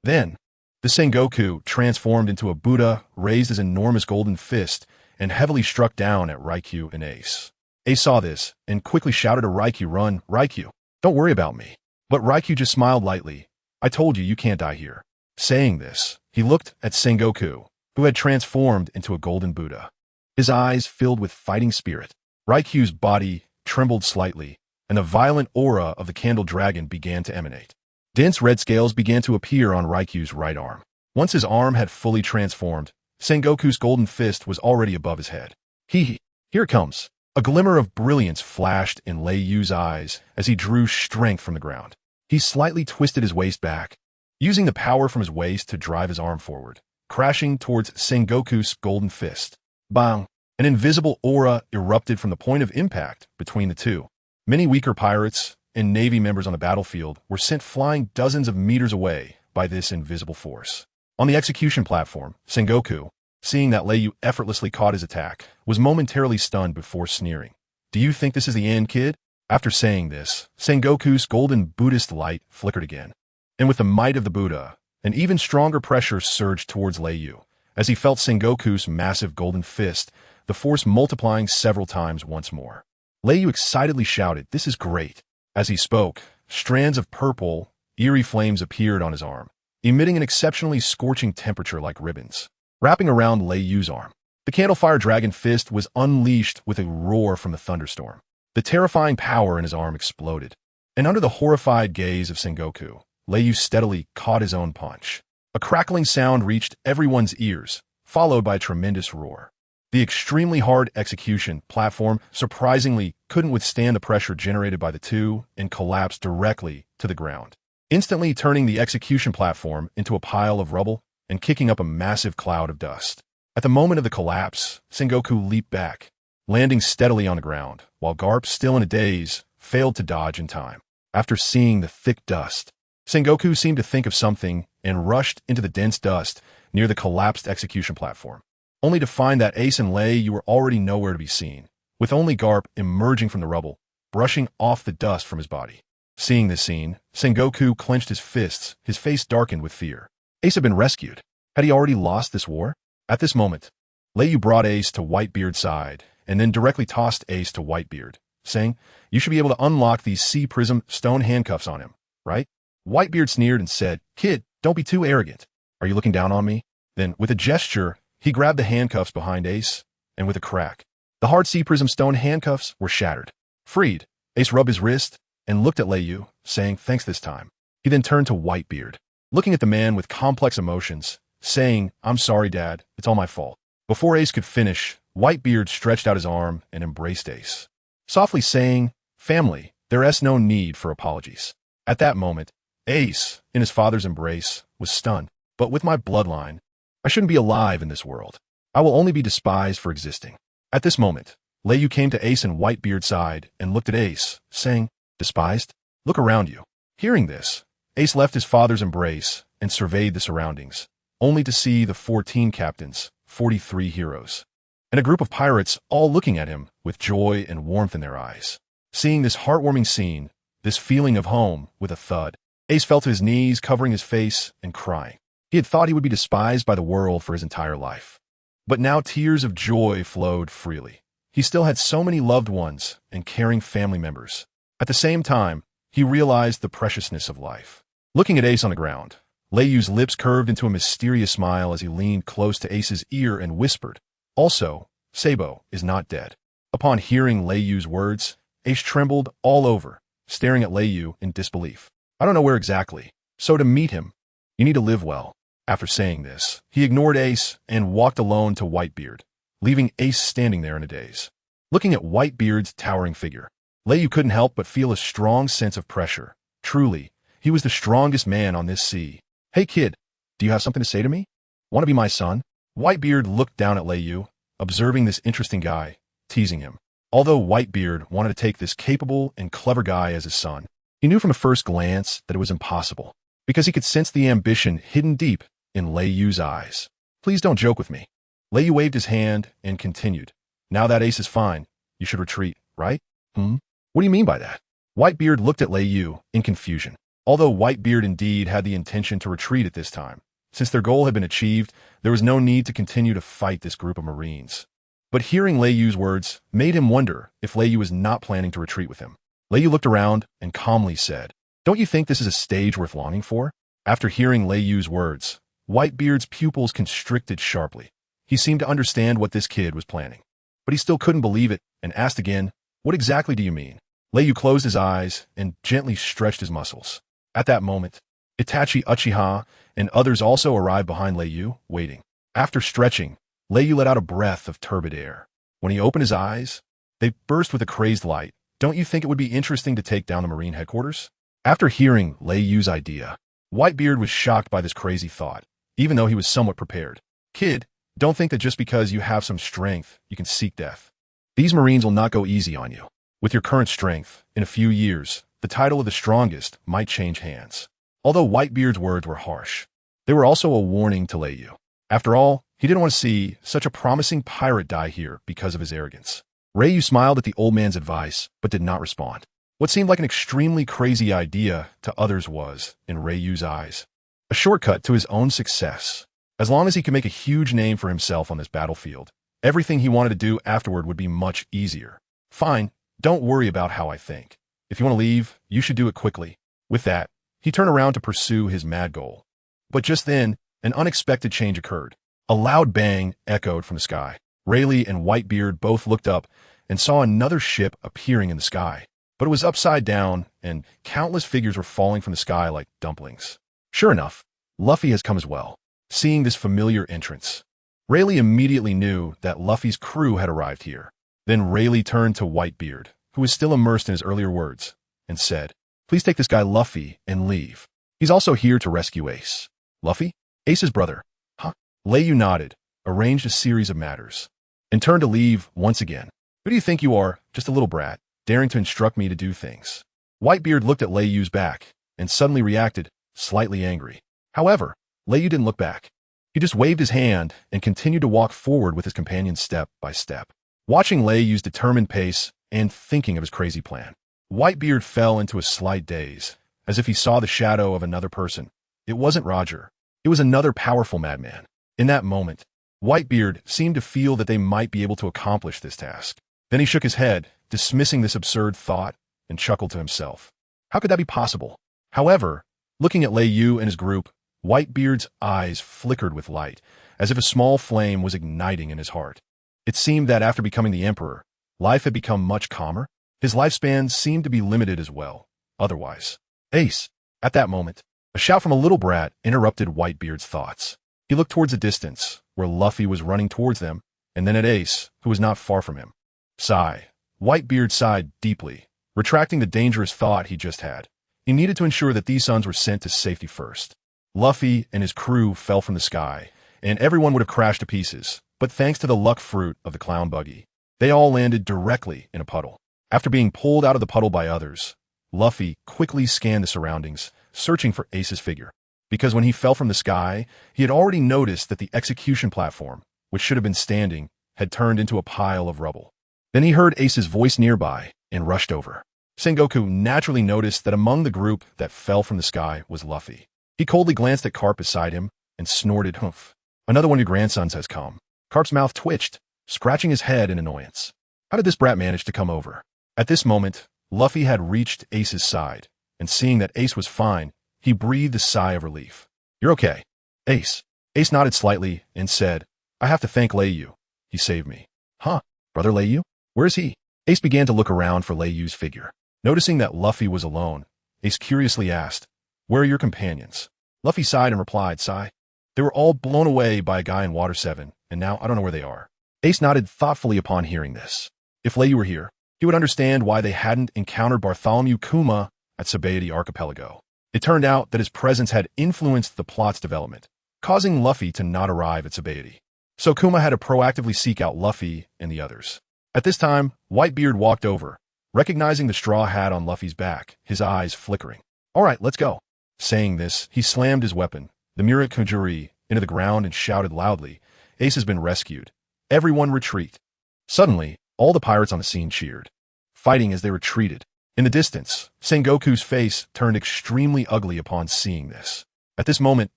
Then, the Sengoku transformed into a Buddha, raised his enormous golden fist, and heavily struck down at Raikyu and Ace. Ace saw this, and quickly shouted to Raikyu, "Run, Raikyu! Don't worry about me." But Raikyu just smiled lightly. "I told you, you can't die here." Saying this, he looked at Sengoku, who had transformed into a golden Buddha, his eyes filled with fighting spirit. Raikyu's body trembled slightly, and the violent aura of the candle dragon began to emanate. Dense red scales began to appear on Raikyu's right arm. Once his arm had fully transformed, Sengoku's golden fist was already above his head. Here it comes. A glimmer of brilliance flashed in Lei Yu's eyes as he drew strength from the ground. He slightly twisted his waist back, using the power from his waist to drive his arm forward, crashing towards Sengoku's golden fist. Bang! An invisible aura erupted from the point of impact between the two. Many weaker pirates and Navy members on the battlefield were sent flying dozens of meters away by this invisible force. On the execution platform, Sengoku, seeing that Lei Yu effortlessly caught his attack, was momentarily stunned before sneering. "Do you think this is the end, kid?" After saying this, Sengoku's golden Buddhist light flickered again. And with the might of the Buddha, an even stronger pressure surged towards Lei Yu, as he felt Sengoku's massive golden fist, the force multiplying several times once more. Lei Yu excitedly shouted, "This is great." As he spoke, strands of purple, eerie flames appeared on his arm, emitting an exceptionally scorching temperature like ribbons, wrapping around Lei Yu's arm. The Candlefire Dragon Fist was unleashed with a roar from the thunderstorm. The terrifying power in his arm exploded, and under the horrified gaze of Sengoku, Lei Yu steadily caught his own punch. A crackling sound reached everyone's ears, followed by a tremendous roar. The extremely hard execution platform surprisingly couldn't withstand the pressure generated by the two and collapsed directly to the ground, instantly turning the execution platform into a pile of rubble and kicking up a massive cloud of dust. At the moment of the collapse, Sengoku leaped back, landing steadily on the ground, while Garp, still in a daze, failed to dodge in time. After seeing the thick dust, Sengoku seemed to think of something and rushed into the dense dust near the collapsed execution platform, only to find that Ace and Lei Yu were already nowhere to be seen, with only Garp emerging from the rubble, brushing off the dust from his body. Seeing this scene, Sengoku clenched his fists, his face darkened with fear. Ace had been rescued. Had he already lost this war? At this moment, Leiyu brought Ace to Whitebeard's side, and then directly tossed Ace to Whitebeard, saying, "You should be able to unlock these sea prism stone handcuffs on him, right?" Whitebeard sneered and said, "Kid, don't be too arrogant. Are you looking down on me?" Then, with a gesture, he grabbed the handcuffs behind Ace, and with a crack, the hard sea prism stone handcuffs were shattered. Freed, Ace rubbed his wrist and looked at Leiyu, saying, "Thanks this time." He then turned to Whitebeard, looking at the man with complex emotions, saying, "I'm sorry, Dad. It's all my fault." Before Ace could finish, Whitebeard stretched out his arm and embraced Ace, softly saying, "Family, there's no need for apologies." At that moment, Ace, in his father's embrace, was stunned. "But with my bloodline, I shouldn't be alive in this world. I will only be despised for existing." At this moment, Leiyu came to Ace and Whitebeard's side and looked at Ace, saying, "Despised? Look around you." Hearing this, Ace left his father's embrace and surveyed the surroundings, only to see the 14 captains, 43 heroes, and a group of pirates all looking at him with joy and warmth in their eyes. Seeing this heartwarming scene, this feeling of home, with a thud, Ace fell to his knees, covering his face and crying. He had thought he would be despised by the world for his entire life. But now tears of joy flowed freely. He still had so many loved ones and caring family members. At the same time, he realized the preciousness of life. Looking at Ace on the ground, Leiyu's lips curved into a mysterious smile as he leaned close to Ace's ear and whispered, "Also, Sabo is not dead." Upon hearing Leiyu's words, Ace trembled all over, staring at Leiyu in disbelief. "I don't know where exactly, so to meet him, you need to live well." After saying this, he ignored Ace and walked alone to Whitebeard, leaving Ace standing there in a daze. Looking at Whitebeard's towering figure, Leiyu couldn't help but feel a strong sense of pressure. Truly, he was the strongest man on this sea. "Hey kid, do you have something to say to me? Want to be my son?" Whitebeard looked down at Leiyu, observing this interesting guy, teasing him. Although Whitebeard wanted to take this capable and clever guy as his son, he knew from a first glance that it was impossible, because he could sense the ambition hidden deep in Leiyu's eyes. "Please don't joke with me." Leiyu waved his hand and continued, "Now that Ace is fine, you should retreat, right?" What do you mean by that?" Whitebeard looked at Leiyu in confusion. Although Whitebeard indeed had the intention to retreat at this time, since their goal had been achieved, there was no need to continue to fight this group of Marines. But hearing Leiyu's words made him wonder if Leiyu was not planning to retreat with him. Leiyu looked around and calmly said, "Don't you think this is a stage worth longing for?" After hearing Leiyu's words, Whitebeard's pupils constricted sharply. He seemed to understand what this kid was planning. But he still couldn't believe it and asked again, "What exactly do you mean?" Leiyu closed his eyes and gently stretched his muscles. At that moment, Itachi Uchiha and others also arrived behind Leiyu, waiting. After stretching, Leiyu let out a breath of turbid air. When he opened his eyes, they burst with a crazed light. "Don't you think it would be interesting to take down the Marine headquarters?" After hearing Leiyu's idea, Whitebeard was shocked by this crazy thought, even though he was somewhat prepared. "Kid, don't think that just because you have some strength, you can seek death. These Marines will not go easy on you. With your current strength, in a few years, the title of the strongest might change hands." Although Whitebeard's words were harsh, they were also a warning to Leiyu. After all, he didn't want to see such a promising pirate die here because of his arrogance. Leiyu smiled at the old man's advice, but did not respond. What seemed like an extremely crazy idea to others was, in Leiyu's eyes, a shortcut to his own success. As long as he could make a huge name for himself on this battlefield, everything he wanted to do afterward would be much easier. "Fine, don't worry about how I think. If you want to leave, you should do it quickly." With that, he turned around to pursue his mad goal. But just then, an unexpected change occurred. A loud bang echoed from the sky. Rayleigh and Whitebeard both looked up and saw another ship appearing in the sky. But it was upside down, and countless figures were falling from the sky like dumplings. Sure enough, Luffy has come as well. Seeing this familiar entrance, Rayleigh immediately knew that Luffy's crew had arrived here. Then Rayleigh turned to Whitebeard, who was still immersed in his earlier words, and said, "Please take this guy Luffy and leave. He's also here to rescue Ace." "Luffy? Ace's brother?" "Huh?" Leiyu nodded, arranged a series of matters, and turned to leave once again. "Who do you think you are, just a little brat, daring to instruct me to do things?" Whitebeard looked at Leiyu's back, and suddenly reacted, slightly angry. However, Leiyu didn't look back. He just waved his hand and continued to walk forward with his companion step by step. Watching Leiyu's determined pace and thinking of his crazy plan, Whitebeard fell into a slight daze, as if he saw the shadow of another person. It wasn't Roger. It was another powerful madman. In that moment, Whitebeard seemed to feel that they might be able to accomplish this task. Then he shook his head, dismissing this absurd thought, and chuckled to himself. How could that be possible? However, looking at Lei Yu and his group, Whitebeard's eyes flickered with light, as if a small flame was igniting in his heart. It seemed that after becoming the emperor, life had become much calmer. His lifespan seemed to be limited as well. Otherwise, Ace. At that moment, a shout from a little brat interrupted Whitebeard's thoughts. He looked towards the distance, where Luffy was running towards them, and then at Ace, who was not far from him. Sigh. Whitebeard sighed deeply, retracting the dangerous thought he just had. He needed to ensure that these sons were sent to safety first. Luffy and his crew fell from the sky, and everyone would have crashed to pieces, but thanks to the luck fruit of the clown buggy, they all landed directly in a puddle. After being pulled out of the puddle by others, Luffy quickly scanned the surroundings, searching for Ace's figure. Because when he fell from the sky, he had already noticed that the execution platform, which should have been standing, had turned into a pile of rubble. Then he heard Ace's voice nearby and rushed over. Sengoku naturally noticed that among the group that fell from the sky was Luffy. He coldly glanced at Carp beside him and snorted, "Humph. Another one of your grandsons has come." Carp's mouth twitched, scratching his head in annoyance. How did this brat manage to come over? At this moment, Luffy had reached Ace's side, and seeing that Ace was fine, he breathed a sigh of relief. "You're okay, Ace." Ace nodded slightly and said, "I have to thank Lei Yu. He saved me." "Huh? Brother Lei Yu? Where is he?" Ace began to look around for Lei Yu's figure. Noticing that Luffy was alone, Ace curiously asked, "Where are your companions?" Luffy sighed and replied, "Sigh. They were all blown away by a guy in Water 7, and now I don't know where they are." Ace nodded thoughtfully upon hearing this. If Lei Yu were here, he would understand why they hadn't encountered Bartholomew Kuma at Sabaody Archipelago. It turned out that his presence had influenced the plot's development, causing Luffy to not arrive at Sabaody. So Kuma had to proactively seek out Luffy and the others. At this time, Whitebeard walked over, recognizing the straw hat on Luffy's back, his eyes flickering. "All right, let's go." Saying this, he slammed his weapon, the Mirakujuri, into the ground and shouted loudly, "Ace has been rescued. Everyone retreat." Suddenly, all the pirates on the scene cheered, fighting as they retreated. In the distance, Sengoku's face turned extremely ugly upon seeing this. At this moment,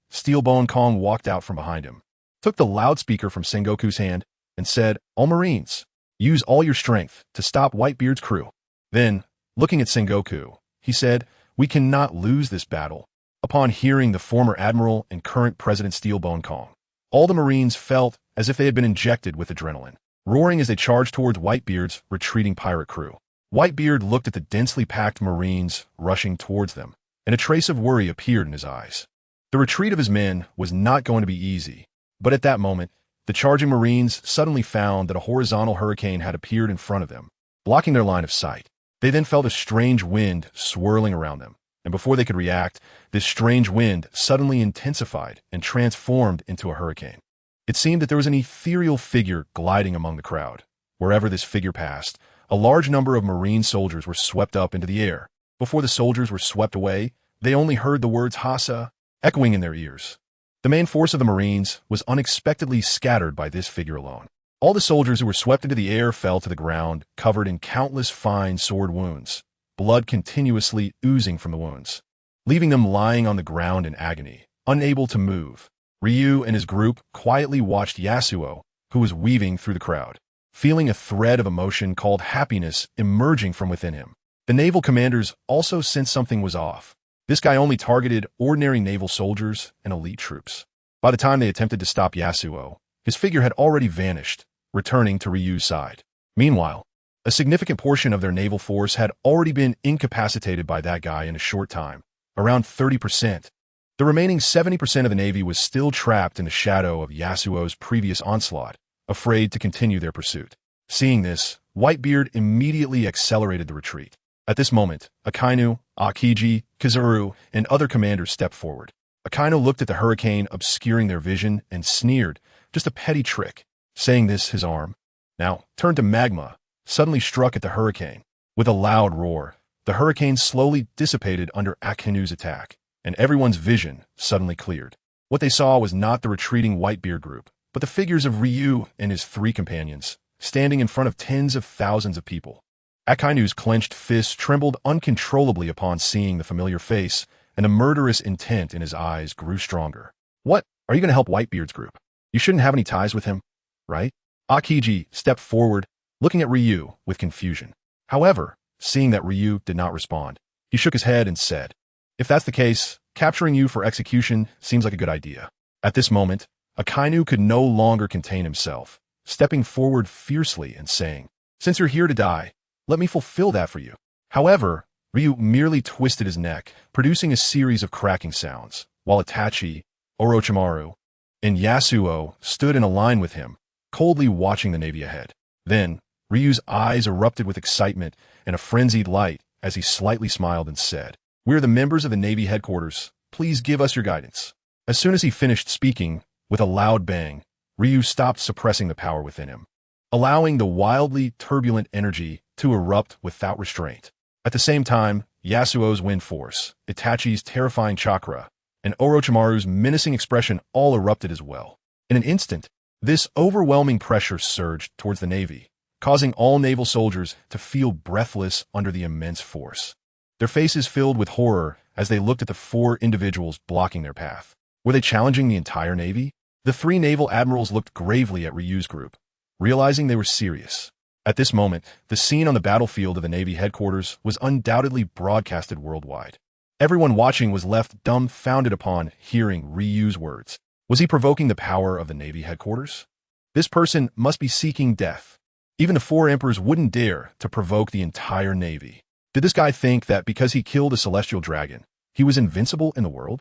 Steelbone Kong walked out from behind him, took the loudspeaker from Sengoku's hand, and said, "All Marines, use all your strength to stop Whitebeard's crew." Then, looking at Sengoku, he said, "We cannot lose this battle." Upon hearing the former admiral and current President Steelbone Kong, all the Marines felt as if they had been injected with adrenaline, roaring as they charged towards Whitebeard's retreating pirate crew. Whitebeard looked at the densely packed Marines rushing towards them, and a trace of worry appeared in his eyes. The retreat of his men was not going to be easy, but at that moment, the charging Marines suddenly found that a horizontal hurricane had appeared in front of them, blocking their line of sight. They then felt a strange wind swirling around them, and before they could react, this strange wind suddenly intensified and transformed into a hurricane. It seemed that there was an ethereal figure gliding among the crowd. Wherever this figure passed, a large number of Marine soldiers were swept up into the air. Before the soldiers were swept away, they only heard the words Hassa echoing in their ears. The main force of the Marines was unexpectedly scattered by this figure alone. All the soldiers who were swept into the air fell to the ground, covered in countless fine sword wounds, blood continuously oozing from the wounds, leaving them lying on the ground in agony, unable to move. Ryu and his group quietly watched Yasuo, who was weaving through the crowd, feeling a thread of emotion called happiness emerging from within him. The naval commanders also sensed something was off. This guy only targeted ordinary naval soldiers and elite troops. By the time they attempted to stop Yasuo, his figure had already vanished, returning to Ryu's side. Meanwhile, a significant portion of their naval force had already been incapacitated by that guy in a short time, around 30%. The remaining 70% of the Navy was still trapped in the shadow of Yasuo's previous onslaught, afraid to continue their pursuit. Seeing this, Whitebeard immediately accelerated the retreat. At this moment, Akainu, Akiji, Kizaru, and other commanders stepped forward. Akainu looked at the hurricane obscuring their vision and sneered, "Just a petty trick." Saying this, his arm, now turned to magma, suddenly struck at the hurricane. With a loud roar, the hurricane slowly dissipated under Akainu's attack, and everyone's vision suddenly cleared. What they saw was not the retreating Whitebeard group, but the figures of Ryu and his three companions, standing in front of tens of thousands of people. Akainu's clenched fist trembled uncontrollably upon seeing the familiar face, and the murderous intent in his eyes grew stronger. What? Are you going to help Whitebeard's group? You shouldn't have any ties with him, right? Akiji stepped forward, looking at Ryu with confusion. However, seeing that Ryu did not respond, he shook his head and said, "If that's the case, capturing you for execution seems like a good idea." At this moment, Akainu could no longer contain himself, stepping forward fiercely and saying, "Since you're here to die, let me fulfill that for you." However, Ryu merely twisted his neck, producing a series of cracking sounds, while Itachi, Orochimaru, and Yasuo stood in a line with him, coldly watching the Navy ahead. Then, Ryu's eyes erupted with excitement and a frenzied light as he slightly smiled and said, "We're the members of the Navy headquarters. Please give us your guidance." As soon as he finished speaking, with a loud bang, Ryu stopped suppressing the power within him, allowing the wildly turbulent energy to erupt without restraint. At the same time, Yasuo's wind force, Itachi's terrifying chakra, and Orochimaru's menacing expression all erupted as well. In an instant, this overwhelming pressure surged towards the Navy, causing all naval soldiers to feel breathless under the immense force. Their faces filled with horror as they looked at the four individuals blocking their path. Were they challenging the entire Navy? The three naval admirals looked gravely at Ryu's group, realizing they were serious. At this moment, the scene on the battlefield of the Navy headquarters was undoubtedly broadcasted worldwide. Everyone watching was left dumbfounded upon hearing Ryu's words. Was he provoking the power of the Navy headquarters? This person must be seeking death. Even the four emperors wouldn't dare to provoke the entire Navy. Did this guy think that because he killed a celestial dragon, he was invincible in the world?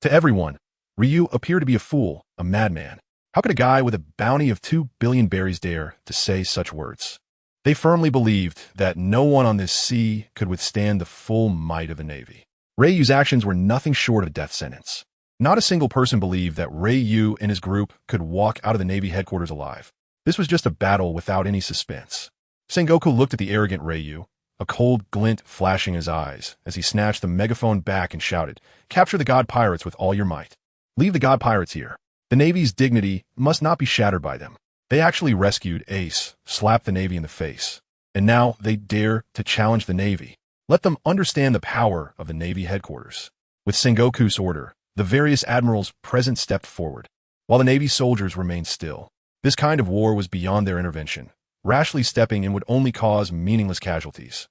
To everyone, Ryu appeared to be a fool, a madman. How could a guy with a bounty of 2 billion berries dare to say such words? They firmly believed that no one on this sea could withstand the full might of the Navy. Ryu's actions were nothing short of a death sentence. Not a single person believed that Ryu and his group could walk out of the Navy headquarters alive. This was just a battle without any suspense. Sengoku looked at the arrogant Ryu, a cold glint flashing in his eyes as he snatched the megaphone back and shouted, "Capture the god pirates with all your might. Leave the god pirates here. The Navy's dignity must not be shattered by them. They actually rescued Ace, slapped the Navy in the face, and now they dare to challenge the Navy. Let them understand the power of the Navy headquarters." With Sengoku's order, the various admirals present stepped forward, while the Navy soldiers remained still. This kind of war was beyond their intervention. Rashly stepping in would only cause meaningless casualties.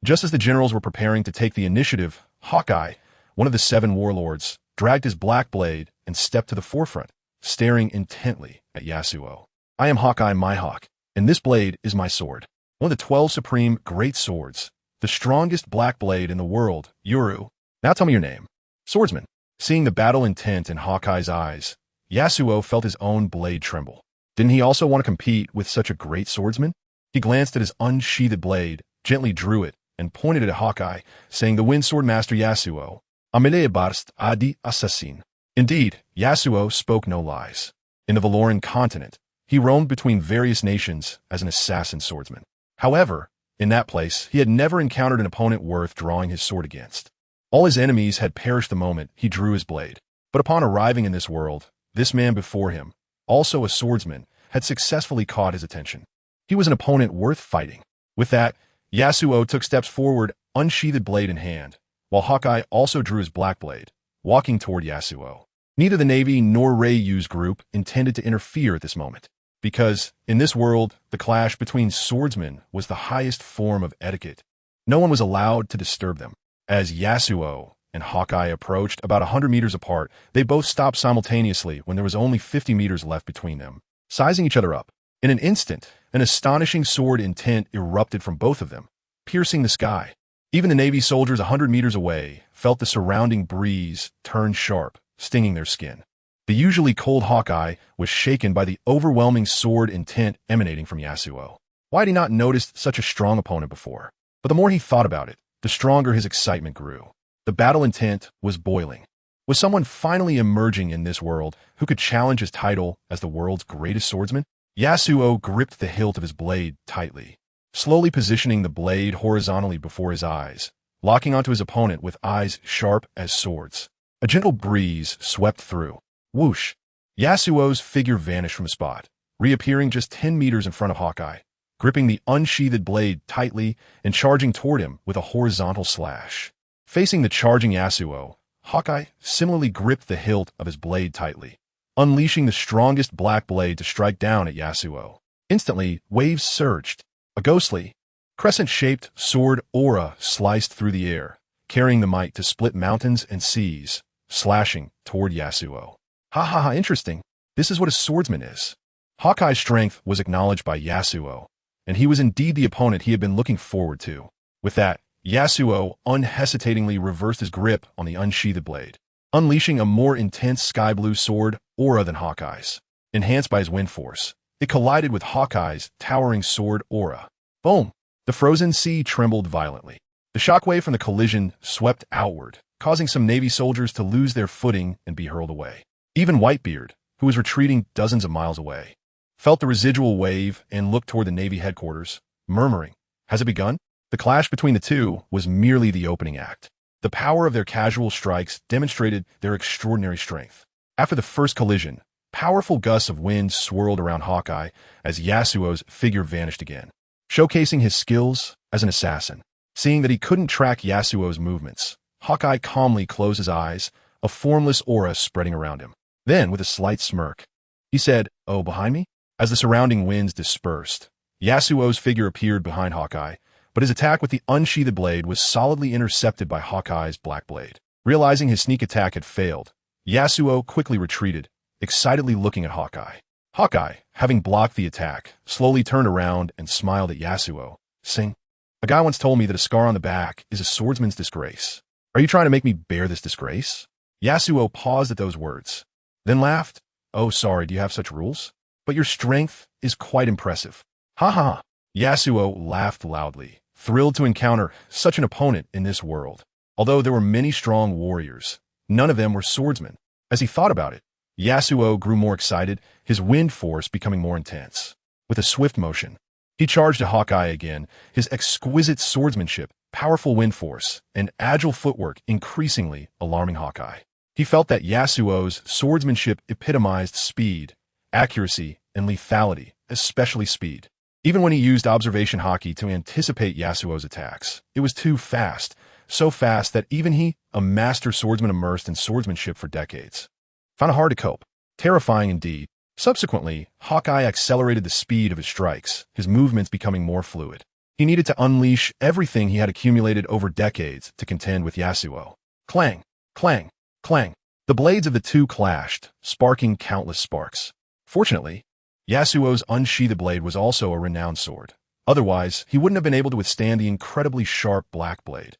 Just as the generals were preparing to take the initiative, Hawkeye, one of the 7 warlords, dragged his black blade and stepped to the forefront, staring intently at Yasuo. "I am Hawkeye, my hawk, and this blade is my sword. One of the 12 supreme great swords, the strongest black blade in the world, Yuru. Now tell me your name." "Swordsman." Seeing the battle intent in Hawkeye's eyes, Yasuo felt his own blade tremble. Didn't he also want to compete with such a great swordsman? He glanced at his unsheathed blade, gently drew it, and pointed it at Hawkeye, saying, "The wind sword master Yasuo, amele barst adi assassin." Indeed, Yasuo spoke no lies. In the Valoran continent, he roamed between various nations as an assassin swordsman. However, in that place, he had never encountered an opponent worth drawing his sword against. All his enemies had perished the moment he drew his blade. But upon arriving in this world, this man before him, also a swordsman, had successfully caught his attention. He was an opponent worth fighting. With that, Yasuo took steps forward, unsheathed blade in hand, while Hawkeye also drew his black blade, walking toward Yasuo. Neither the Navy nor Ryu's group intended to interfere at this moment, because, in this world, the clash between swordsmen was the highest form of etiquette. No one was allowed to disturb them. As Yasuo and Hawkeye approached about 100 meters apart, they both stopped simultaneously when there was only 50 meters left between them, sizing each other up. In an instant, an astonishing sword intent erupted from both of them, piercing the sky. Even the Navy soldiers 100 meters away felt the surrounding breeze turn sharp, stinging their skin. The usually cold Hawkeye was shaken by the overwhelming sword intent emanating from Yasuo. Why had he not noticed such a strong opponent before? But the more he thought about it, the stronger his excitement grew. The battle intent was boiling. Was someone finally emerging in this world who could challenge his title as the world's greatest swordsman? Yasuo gripped the hilt of his blade tightly, slowly positioning the blade horizontally before his eyes, locking onto his opponent with eyes sharp as swords. A gentle breeze swept through. Whoosh! Yasuo's figure vanished from the spot, reappearing just 10 meters in front of Hawkeye, gripping the unsheathed blade tightly and charging toward him with a horizontal slash. Facing the charging Yasuo, Hawkeye similarly gripped the hilt of his blade tightly, unleashing the strongest black blade to strike down at Yasuo. Instantly, waves surged. A ghostly, crescent-shaped sword aura sliced through the air, carrying the might to split mountains and seas, slashing toward Yasuo. Ha ha ha, interesting. This is what a swordsman is. Hawkeye's strength was acknowledged by Yasuo, and he was indeed the opponent he had been looking forward to. With that, Yasuo unhesitatingly reversed his grip on the unsheathed blade, unleashing a more intense sky-blue sword aura than Hawkeye's. Enhanced by his wind force, it collided with Hawkeye's towering sword aura. Boom! The frozen sea trembled violently. The shockwave from the collision swept outward, causing some Navy soldiers to lose their footing and be hurled away. Even Whitebeard, who was retreating dozens of miles away, felt the residual wave and looked toward the Navy headquarters, murmuring, "Has it begun?" The clash between the two was merely the opening act. The power of their casual strikes demonstrated their extraordinary strength. After the first collision, powerful gusts of wind swirled around Hawkeye as Yasuo's figure vanished again, showcasing his skills as an assassin. Seeing that he couldn't track Yasuo's movements, Hawkeye calmly closed his eyes, a formless aura spreading around him. Then, with a slight smirk, he said, "Oh, behind me?" As the surrounding winds dispersed, Yasuo's figure appeared behind Hawkeye, but his attack with the unsheathed blade was solidly intercepted by Hawkeye's black blade. Realizing his sneak attack had failed, Yasuo quickly retreated, excitedly looking at Hawkeye. Hawkeye, having blocked the attack, slowly turned around and smiled at Yasuo, saying, "A guy once told me that a scar on the back is a swordsman's disgrace. Are you trying to make me bear this disgrace?" Yasuo paused at those words, then laughed. "Oh, sorry, do you have such rules? But your strength is quite impressive." Ha ha! Yasuo laughed loudly, thrilled to encounter such an opponent in this world. Although there were many strong warriors, none of them were swordsmen. As he thought about it, Yasuo grew more excited, his wind force becoming more intense. With a swift motion, he charged at Hawkeye again, his exquisite swordsmanship, powerful wind force, and agile footwork increasingly alarming Hawkeye. He felt that Yasuo's swordsmanship epitomized speed, accuracy, and lethality, especially speed. Even when he used observation haki to anticipate Yasuo's attacks, it was too fast, so fast that even he, a master swordsman immersed in swordsmanship for decades, found it hard to cope. Terrifying indeed. Subsequently, Hawkeye accelerated the speed of his strikes, his movements becoming more fluid. He needed to unleash everything he had accumulated over decades to contend with Yasuo. Clang, clang, clang. The blades of the two clashed, sparking countless sparks. Fortunately, Yasuo's unsheathed blade was also a renowned sword. Otherwise, he wouldn't have been able to withstand the incredibly sharp black blade.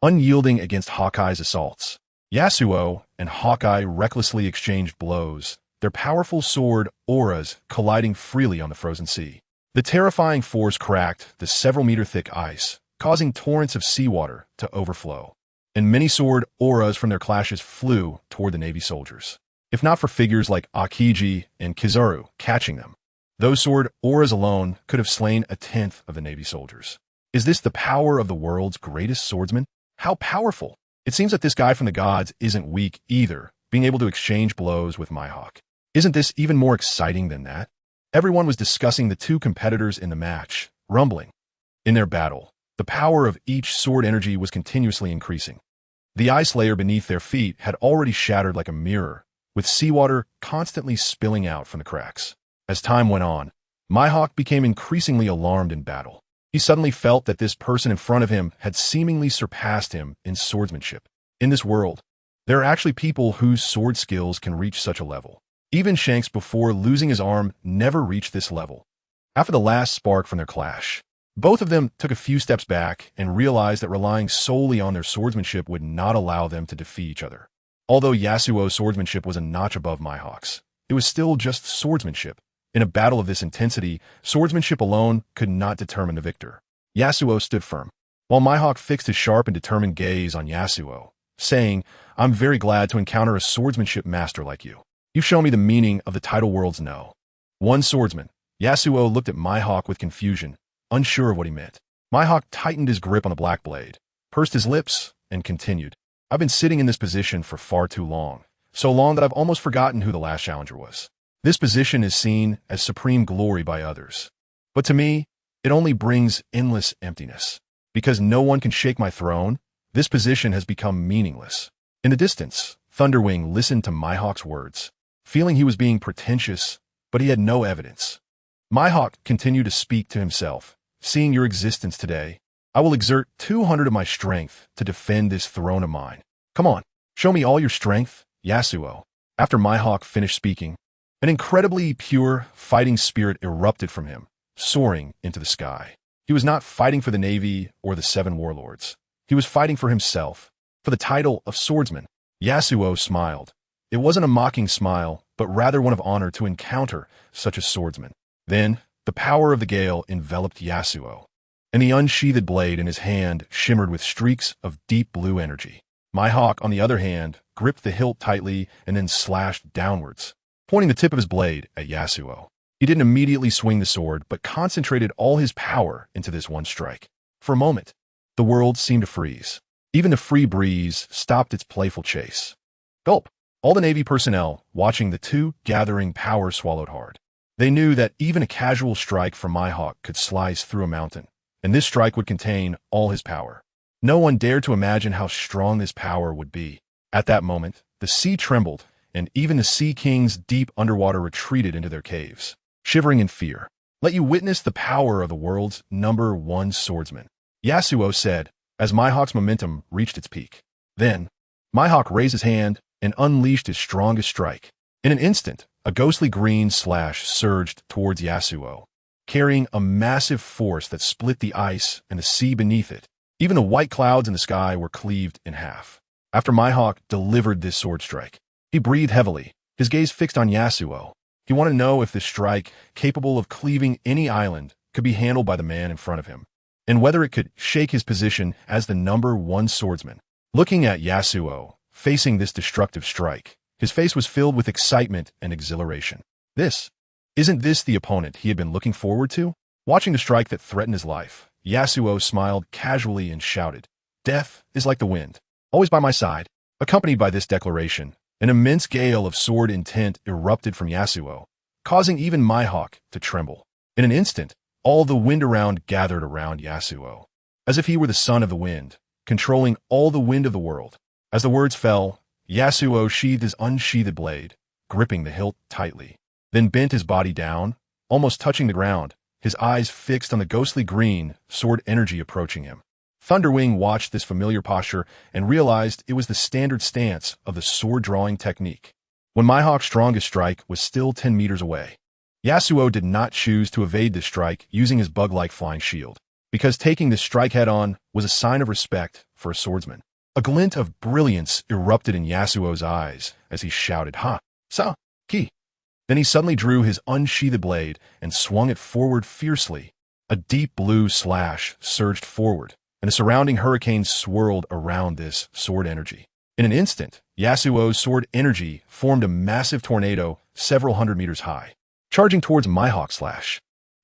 Unyielding against Hawkeye's assaults. Yasuo and Hawkeye recklessly exchanged blows, their powerful sword auras colliding freely on the frozen sea. The terrifying force cracked the several-meter-thick ice, causing torrents of seawater to overflow, and many sword auras from their clashes flew toward the Navy soldiers. If not for figures like Akiji and Kizaru catching them, those sword auras alone could have slain a tenth of the Navy soldiers. Is this the power of the world's greatest swordsman? How powerful! It seems that this guy from the gods isn't weak either, being able to exchange blows with Mihawk. Isn't this even more exciting than that? Everyone was discussing the two competitors in the match, rumbling. In their battle, the power of each sword energy was continuously increasing. The ice layer beneath their feet had already shattered like a mirror, with seawater constantly spilling out from the cracks. As time went on, Mihawk became increasingly alarmed in battle. He suddenly felt that this person in front of him had seemingly surpassed him in swordsmanship. In this world, there are actually people whose sword skills can reach such a level. Even Shanks, before losing his arm, never reached this level. After the last spark from their clash, both of them took a few steps back and realized that relying solely on their swordsmanship would not allow them to defeat each other. Although Yasuo's swordsmanship was a notch above Mihawk's, it was still just swordsmanship. In a battle of this intensity, swordsmanship alone could not determine the victor. Yasuo stood firm, while Mihawk fixed his sharp and determined gaze on Yasuo, saying, "I'm very glad to encounter a swordsmanship master like you. You show me the meaning of the tidal world's no." One swordsman. Yasuo looked at Mihawk with confusion, unsure of what he meant. Mihawk tightened his grip on the black blade, pursed his lips, and continued, "I've been sitting in this position for far too long, so long that I've almost forgotten who the last challenger was. This position is seen as supreme glory by others. But to me, it only brings endless emptiness. Because no one can shake my throne, this position has become meaningless. In the distance, Thunderwing listened to Mihawk's words, feeling he was being pretentious, but he had no evidence. Mihawk continued to speak to himself. Seeing your existence today, I will exert 200 of my strength to defend this throne of mine. Come on, show me all your strength, Yasuo. After Mihawk finished speaking, an incredibly pure fighting spirit erupted from him, soaring into the sky. He was not fighting for the Navy or the Seven Warlords. He was fighting for himself, for the title of swordsman. Yasuo smiled. It wasn't a mocking smile, but rather one of honor to encounter such a swordsman. Then, the power of the gale enveloped Yasuo, and the unsheathed blade in his hand shimmered with streaks of deep blue energy. Mihawk, on the other hand, gripped the hilt tightly and then slashed downwards, pointing the tip of his blade at Yasuo. He didn't immediately swing the sword, but concentrated all his power into this one strike. For a moment, the world seemed to freeze. Even the free breeze stopped its playful chase. Gulp! All the Navy personnel, watching the two gathering power, swallowed hard. They knew that even a casual strike from Mihawk could slice through a mountain, and this strike would contain all his power. No one dared to imagine how strong this power would be. At that moment, the sea trembled, and even the Sea Kings deep underwater retreated into their caves, shivering in fear. Let you witness the power of the world's #1 swordsman, Yasuo said, as Mihawk's momentum reached its peak. Then, Mihawk raised his hand and unleashed his strongest strike. In an instant, a ghostly green slash surged towards Yasuo, carrying a massive force that split the ice and the sea beneath it. Even the white clouds in the sky were cleaved in half. After Mihawk delivered this sword strike, he breathed heavily, his gaze fixed on Yasuo. He wanted to know if this strike, capable of cleaving any island, could be handled by the man in front of him, and whether it could shake his position as the #1 swordsman. Looking at Yasuo, facing this destructive strike, his face was filled with excitement and exhilaration. Isn't this the opponent he had been looking forward to? Watching the strike that threatened his life, Yasuo smiled casually and shouted, "Death is like the wind, always by my side." Accompanied by this declaration, an immense gale of sword intent erupted from Yasuo, causing even Mihawk to tremble. In an instant, all the wind around gathered around Yasuo, as if he were the son of the wind, controlling all the wind of the world. As the words fell, Yasuo sheathed his unsheathed blade, gripping the hilt tightly, then bent his body down, almost touching the ground, his eyes fixed on the ghostly green sword energy approaching him. Thunderwing watched this familiar posture and realized it was the standard stance of the sword-drawing technique. When Mihawk's strongest strike was still 10 meters away, Yasuo did not choose to evade this strike using his bug-like flying shield, because taking this strike head-on was a sign of respect for a swordsman. A glint of brilliance erupted in Yasuo's eyes as he shouted, "Ha! Sa! Ki!" Then he suddenly drew his unsheathed blade and swung it forward fiercely. A deep blue slash surged forward, and the surrounding hurricane swirled around this sword energy. In an instant, Yasuo's sword energy formed a massive tornado several hundred meters high, charging towards Mihawk's slash.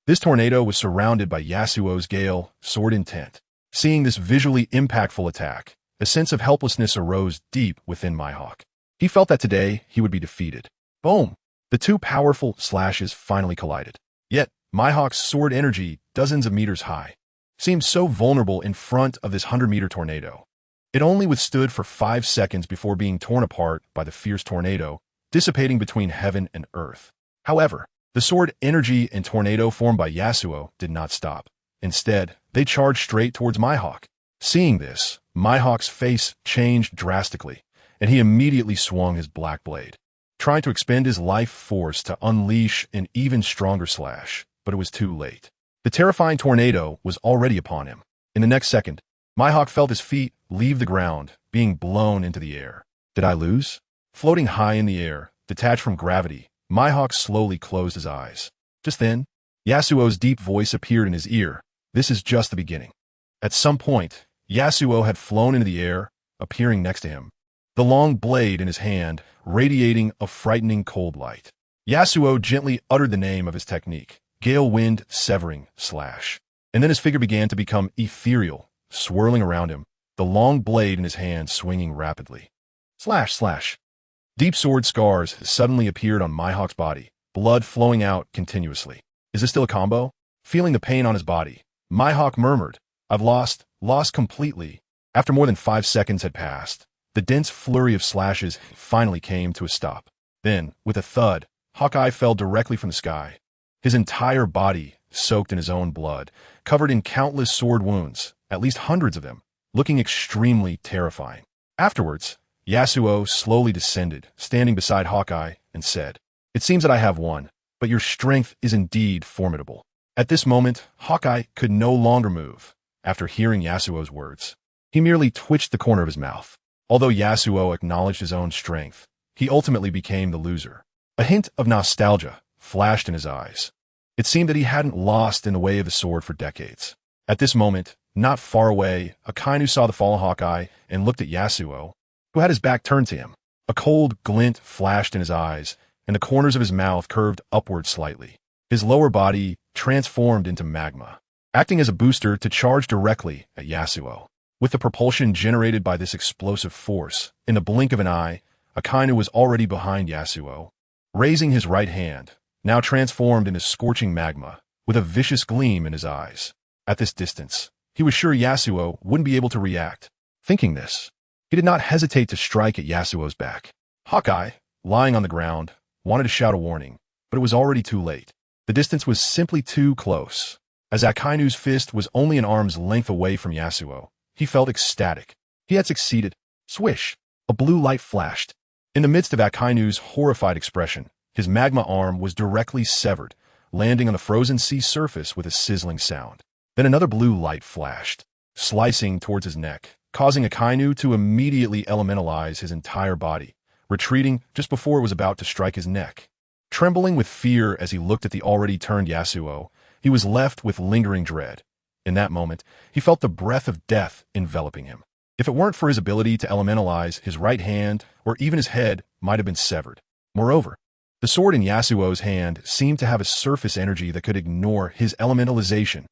This tornado was surrounded by Yasuo's gale sword intent. Seeing this visually impactful attack, a sense of helplessness arose deep within Mihawk. He felt that today he would be defeated. Boom! The two powerful slashes finally collided. Yet, Mihawk's sword energy, dozens of meters high, seemed so vulnerable in front of this 100-meter tornado. It only withstood for 5 seconds before being torn apart by the fierce tornado, dissipating between heaven and earth. However, the sword energy and tornado formed by Yasuo did not stop. Instead, they charged straight towards Mihawk. Seeing this, Mihawk's face changed drastically, and he immediately swung his black blade, trying to expend his life force to unleash an even stronger slash, but it was too late. The terrifying tornado was already upon him. In the next second, Mihawk felt his feet leave the ground, being blown into the air. Did I lose? Floating high in the air, detached from gravity, Mihawk slowly closed his eyes. Just then, Yasuo's deep voice appeared in his ear. This is just the beginning. At some point, Yasuo had flown into the air, appearing next to him, the long blade in his hand radiating a frightening cold light. Yasuo gently uttered the name of his technique, Gale Wind Severing Slash, and then his figure began to become ethereal, swirling around him, the long blade in his hand swinging rapidly. Slash, slash. Deep sword scars suddenly appeared on Mihawk's body, blood flowing out continuously. Is this still a combo? Feeling the pain on his body, Mihawk murmured, "I've lost completely." After more than 5 seconds had passed, the dense flurry of slashes finally came to a stop. Then, with a thud, Hawkeye fell directly from the sky. His entire body soaked in his own blood, covered in countless sword wounds, at least hundreds of them, looking extremely terrifying. Afterwards, Yasuo slowly descended, standing beside Hawkeye, and said, "It seems that I have won, but your strength is indeed formidable." At this moment, Hawkeye could no longer move. After hearing Yasuo's words, he merely twitched the corner of his mouth. Although Yasuo acknowledged his own strength, he ultimately became the loser. A hint of nostalgia flashed in his eyes. It seemed that he hadn't lost in the way of the sword for decades. At this moment, not far away, Akainu saw the fallen Hawkeye and looked at Yasuo, who had his back turned to him. A cold glint flashed in his eyes, and the corners of his mouth curved upward slightly. His lower body transformed into magma, acting as a booster to charge directly at Yasuo. With the propulsion generated by this explosive force, in the blink of an eye, Akainu was already behind Yasuo, raising his right hand, now transformed into scorching magma, with a vicious gleam in his eyes. At this distance, he was sure Yasuo wouldn't be able to react. Thinking this, he did not hesitate to strike at Yasuo's back. Hawkeye, lying on the ground, wanted to shout a warning, but it was already too late. The distance was simply too close. As Akainu's fist was only an arm's length away from Yasuo, he felt ecstatic. He had succeeded. Swish! A blue light flashed. In the midst of Akainu's horrified expression, his magma arm was directly severed, landing on the frozen sea surface with a sizzling sound. Then another blue light flashed, slicing towards his neck, causing Akainu to immediately elementalize his entire body, retreating just before it was about to strike his neck. Trembling with fear as he looked at the already turned Yasuo, he was left with lingering dread. In that moment, he felt the breath of death enveloping him. If it weren't for his ability to elementalize, his right hand, or even his head, might have been severed. Moreover, the sword in Yasuo's hand seemed to have a surface energy that could ignore his elementalization.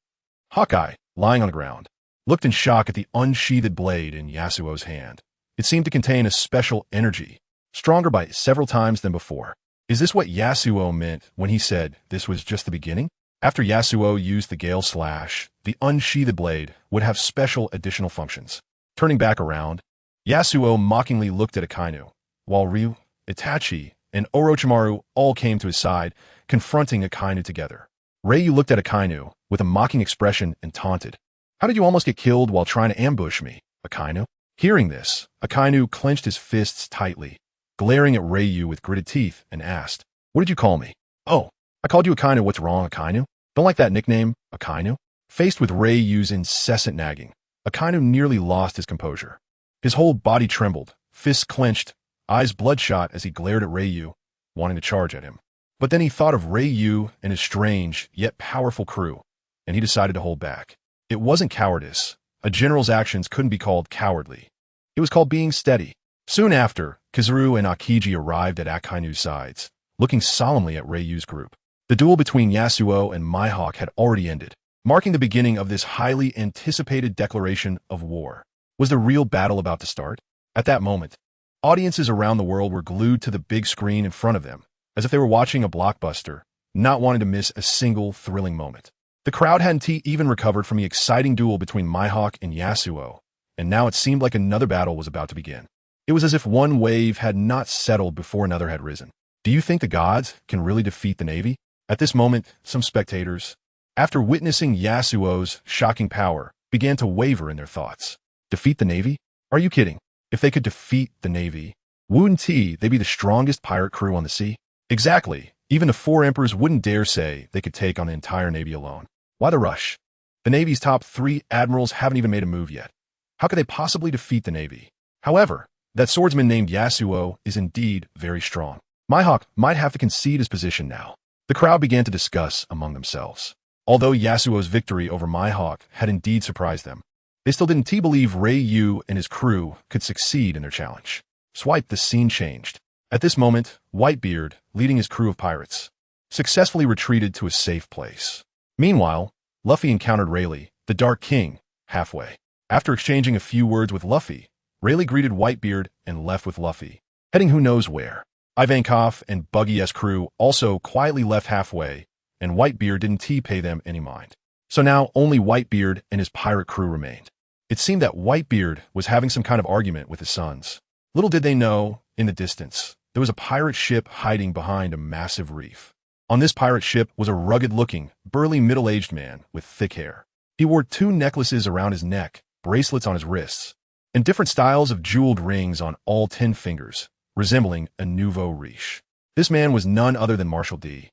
Hawkeye, lying on the ground, looked in shock at the unsheathed blade in Yasuo's hand. It seemed to contain a special energy, stronger by several times than before. Is this what Yasuo meant when he said this was just the beginning? After Yasuo used the Gale Slash, the unsheathed blade would have special additional functions. Turning back around, Yasuo mockingly looked at Akainu, while Ryu, Itachi, and Orochimaru all came to his side, confronting Akainu together. Ryu looked at Akainu with a mocking expression and taunted. "How did you almost get killed while trying to ambush me, Akainu?" Hearing this, Akainu clenched his fists tightly, glaring at Ryu with gritted teeth, and asked, "What did you call me?" "Oh, I called you Akainu. What's wrong, Akainu? Don't like that nickname, Akainu?" Faced with Ryu's incessant nagging, Akainu nearly lost his composure. His whole body trembled, fists clenched, eyes bloodshot as he glared at Ryu, wanting to charge at him. But then he thought of Ryu and his strange, yet powerful crew, and he decided to hold back. It wasn't cowardice. A general's actions couldn't be called cowardly. It was called being steady. Soon after, Kizuru and Akiji arrived at Akainu's sides, looking solemnly at Ryu's group. The duel between Yasuo and Mihawk had already ended, marking the beginning of this highly anticipated declaration of war. Was the real battle about to start? At that moment, audiences around the world were glued to the big screen in front of them, as if they were watching a blockbuster, not wanting to miss a single thrilling moment. The crowd hadn't even recovered from the exciting duel between Mihawk and Yasuo, and now it seemed like another battle was about to begin. It was as if one wave had not settled before another had risen. Do you think the gods can really defeat the Navy? At this moment, some spectators, after witnessing Yasuo's shocking power, began to waver in their thoughts. Defeat the Navy? Are you kidding? If they could defeat the Navy, wouldn't they be the strongest pirate crew on the sea? Exactly. Even the 4 emperors wouldn't dare say they could take on the entire Navy alone. Why the rush? The Navy's top 3 admirals haven't even made a move yet. How could they possibly defeat the Navy? However, that swordsman named Yasuo is indeed very strong. Mihawk might have to concede his position now. The crowd began to discuss among themselves. Although Yasuo's victory over Mihawk had indeed surprised them, they still didn't believe Ryu and his crew could succeed in their challenge. Swipe, the scene changed. At this moment, Whitebeard, leading his crew of pirates, successfully retreated to a safe place. Meanwhile, Luffy encountered Rayleigh, the Dark King, halfway. After exchanging a few words with Luffy, Rayleigh greeted Whitebeard and left with Luffy, heading who knows where. Ivankov and Buggy S. crew also quietly left halfway, and Whitebeard didn't pay them any mind. So now only Whitebeard and his pirate crew remained. It seemed that Whitebeard was having some kind of argument with his sons. Little did they know, in the distance, there was a pirate ship hiding behind a massive reef. On this pirate ship was a rugged-looking, burly middle-aged man with thick hair. He wore 2 necklaces around his neck, bracelets on his wrists, and different styles of jeweled rings on all 10 fingers, resembling a nouveau riche. This man was none other than Marshal D.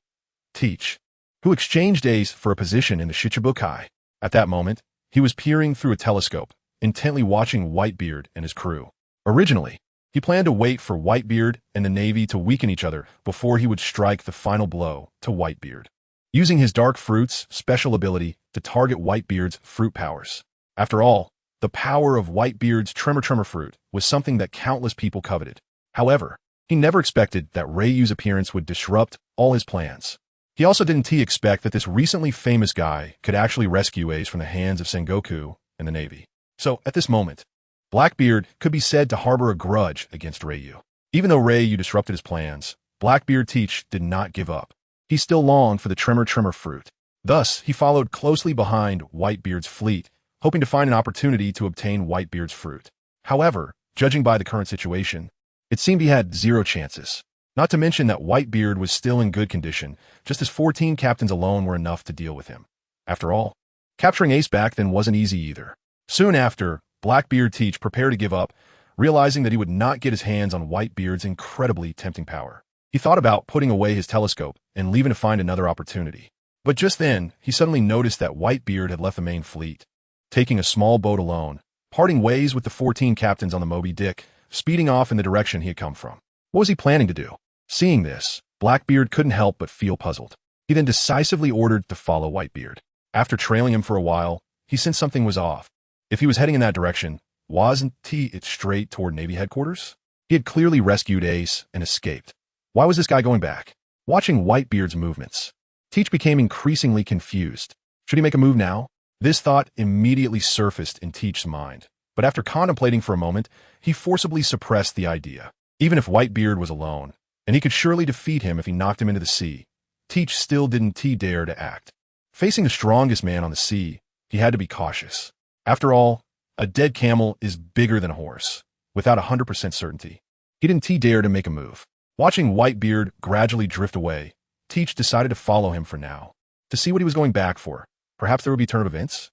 Teach, who exchanged Ace for a position in the Shichibukai. At that moment, he was peering through a telescope, intently watching Whitebeard and his crew. Originally, he planned to wait for Whitebeard and the Navy to weaken each other before he would strike the final blow to Whitebeard, using his Dark Fruit's special ability to target Whitebeard's fruit powers. After all, the power of Whitebeard's Tremor fruit was something that countless people coveted. However, he never expected that Reiyu's appearance would disrupt all his plans. He also didn't expect that this recently famous guy could actually rescue Ace from the hands of Sengoku and the Navy. So, at this moment, Blackbeard could be said to harbor a grudge against Reiyu. Even though Reiyu disrupted his plans, Blackbeard Teach did not give up. He still longed for the Tremor fruit. Thus, he followed closely behind Whitebeard's fleet, hoping to find an opportunity to obtain Whitebeard's fruit. However, judging by the current situation, it seemed he had 0 chances. Not to mention that Whitebeard was still in good condition, just as 14 captains alone were enough to deal with him. After all, capturing Ace back then wasn't easy either. Soon after, Blackbeard Teach prepared to give up, realizing that he would not get his hands on Whitebeard's incredibly tempting power. He thought about putting away his telescope and leaving to find another opportunity. But just then, he suddenly noticed that Whitebeard had left the main fleet, taking a small boat alone, parting ways with the 14 captains on the Moby Dick, speeding off in the direction he had come from. What was he planning to do? Seeing this, Blackbeard couldn't help but feel puzzled. He then decisively ordered to follow Whitebeard. After trailing him for a while, he sensed something was off. If he was heading in that direction, wasn't it straight toward Navy headquarters? He had clearly rescued Ace and escaped. Why was this guy going back? Watching Whitebeard's movements, Teach became increasingly confused. Should he make a move now? This thought immediately surfaced in Teach's mind, but after contemplating for a moment, he forcibly suppressed the idea. Even if Whitebeard was alone, and he could surely defeat him if he knocked him into the sea, Teach still didn't dare to act. Facing the strongest man on the sea, he had to be cautious. After all, a dead camel is bigger than a horse, without 100% certainty. He didn't dare to make a move. Watching Whitebeard gradually drift away, Teach decided to follow him for now, to see what he was going back for. Perhaps there would be a turn of events?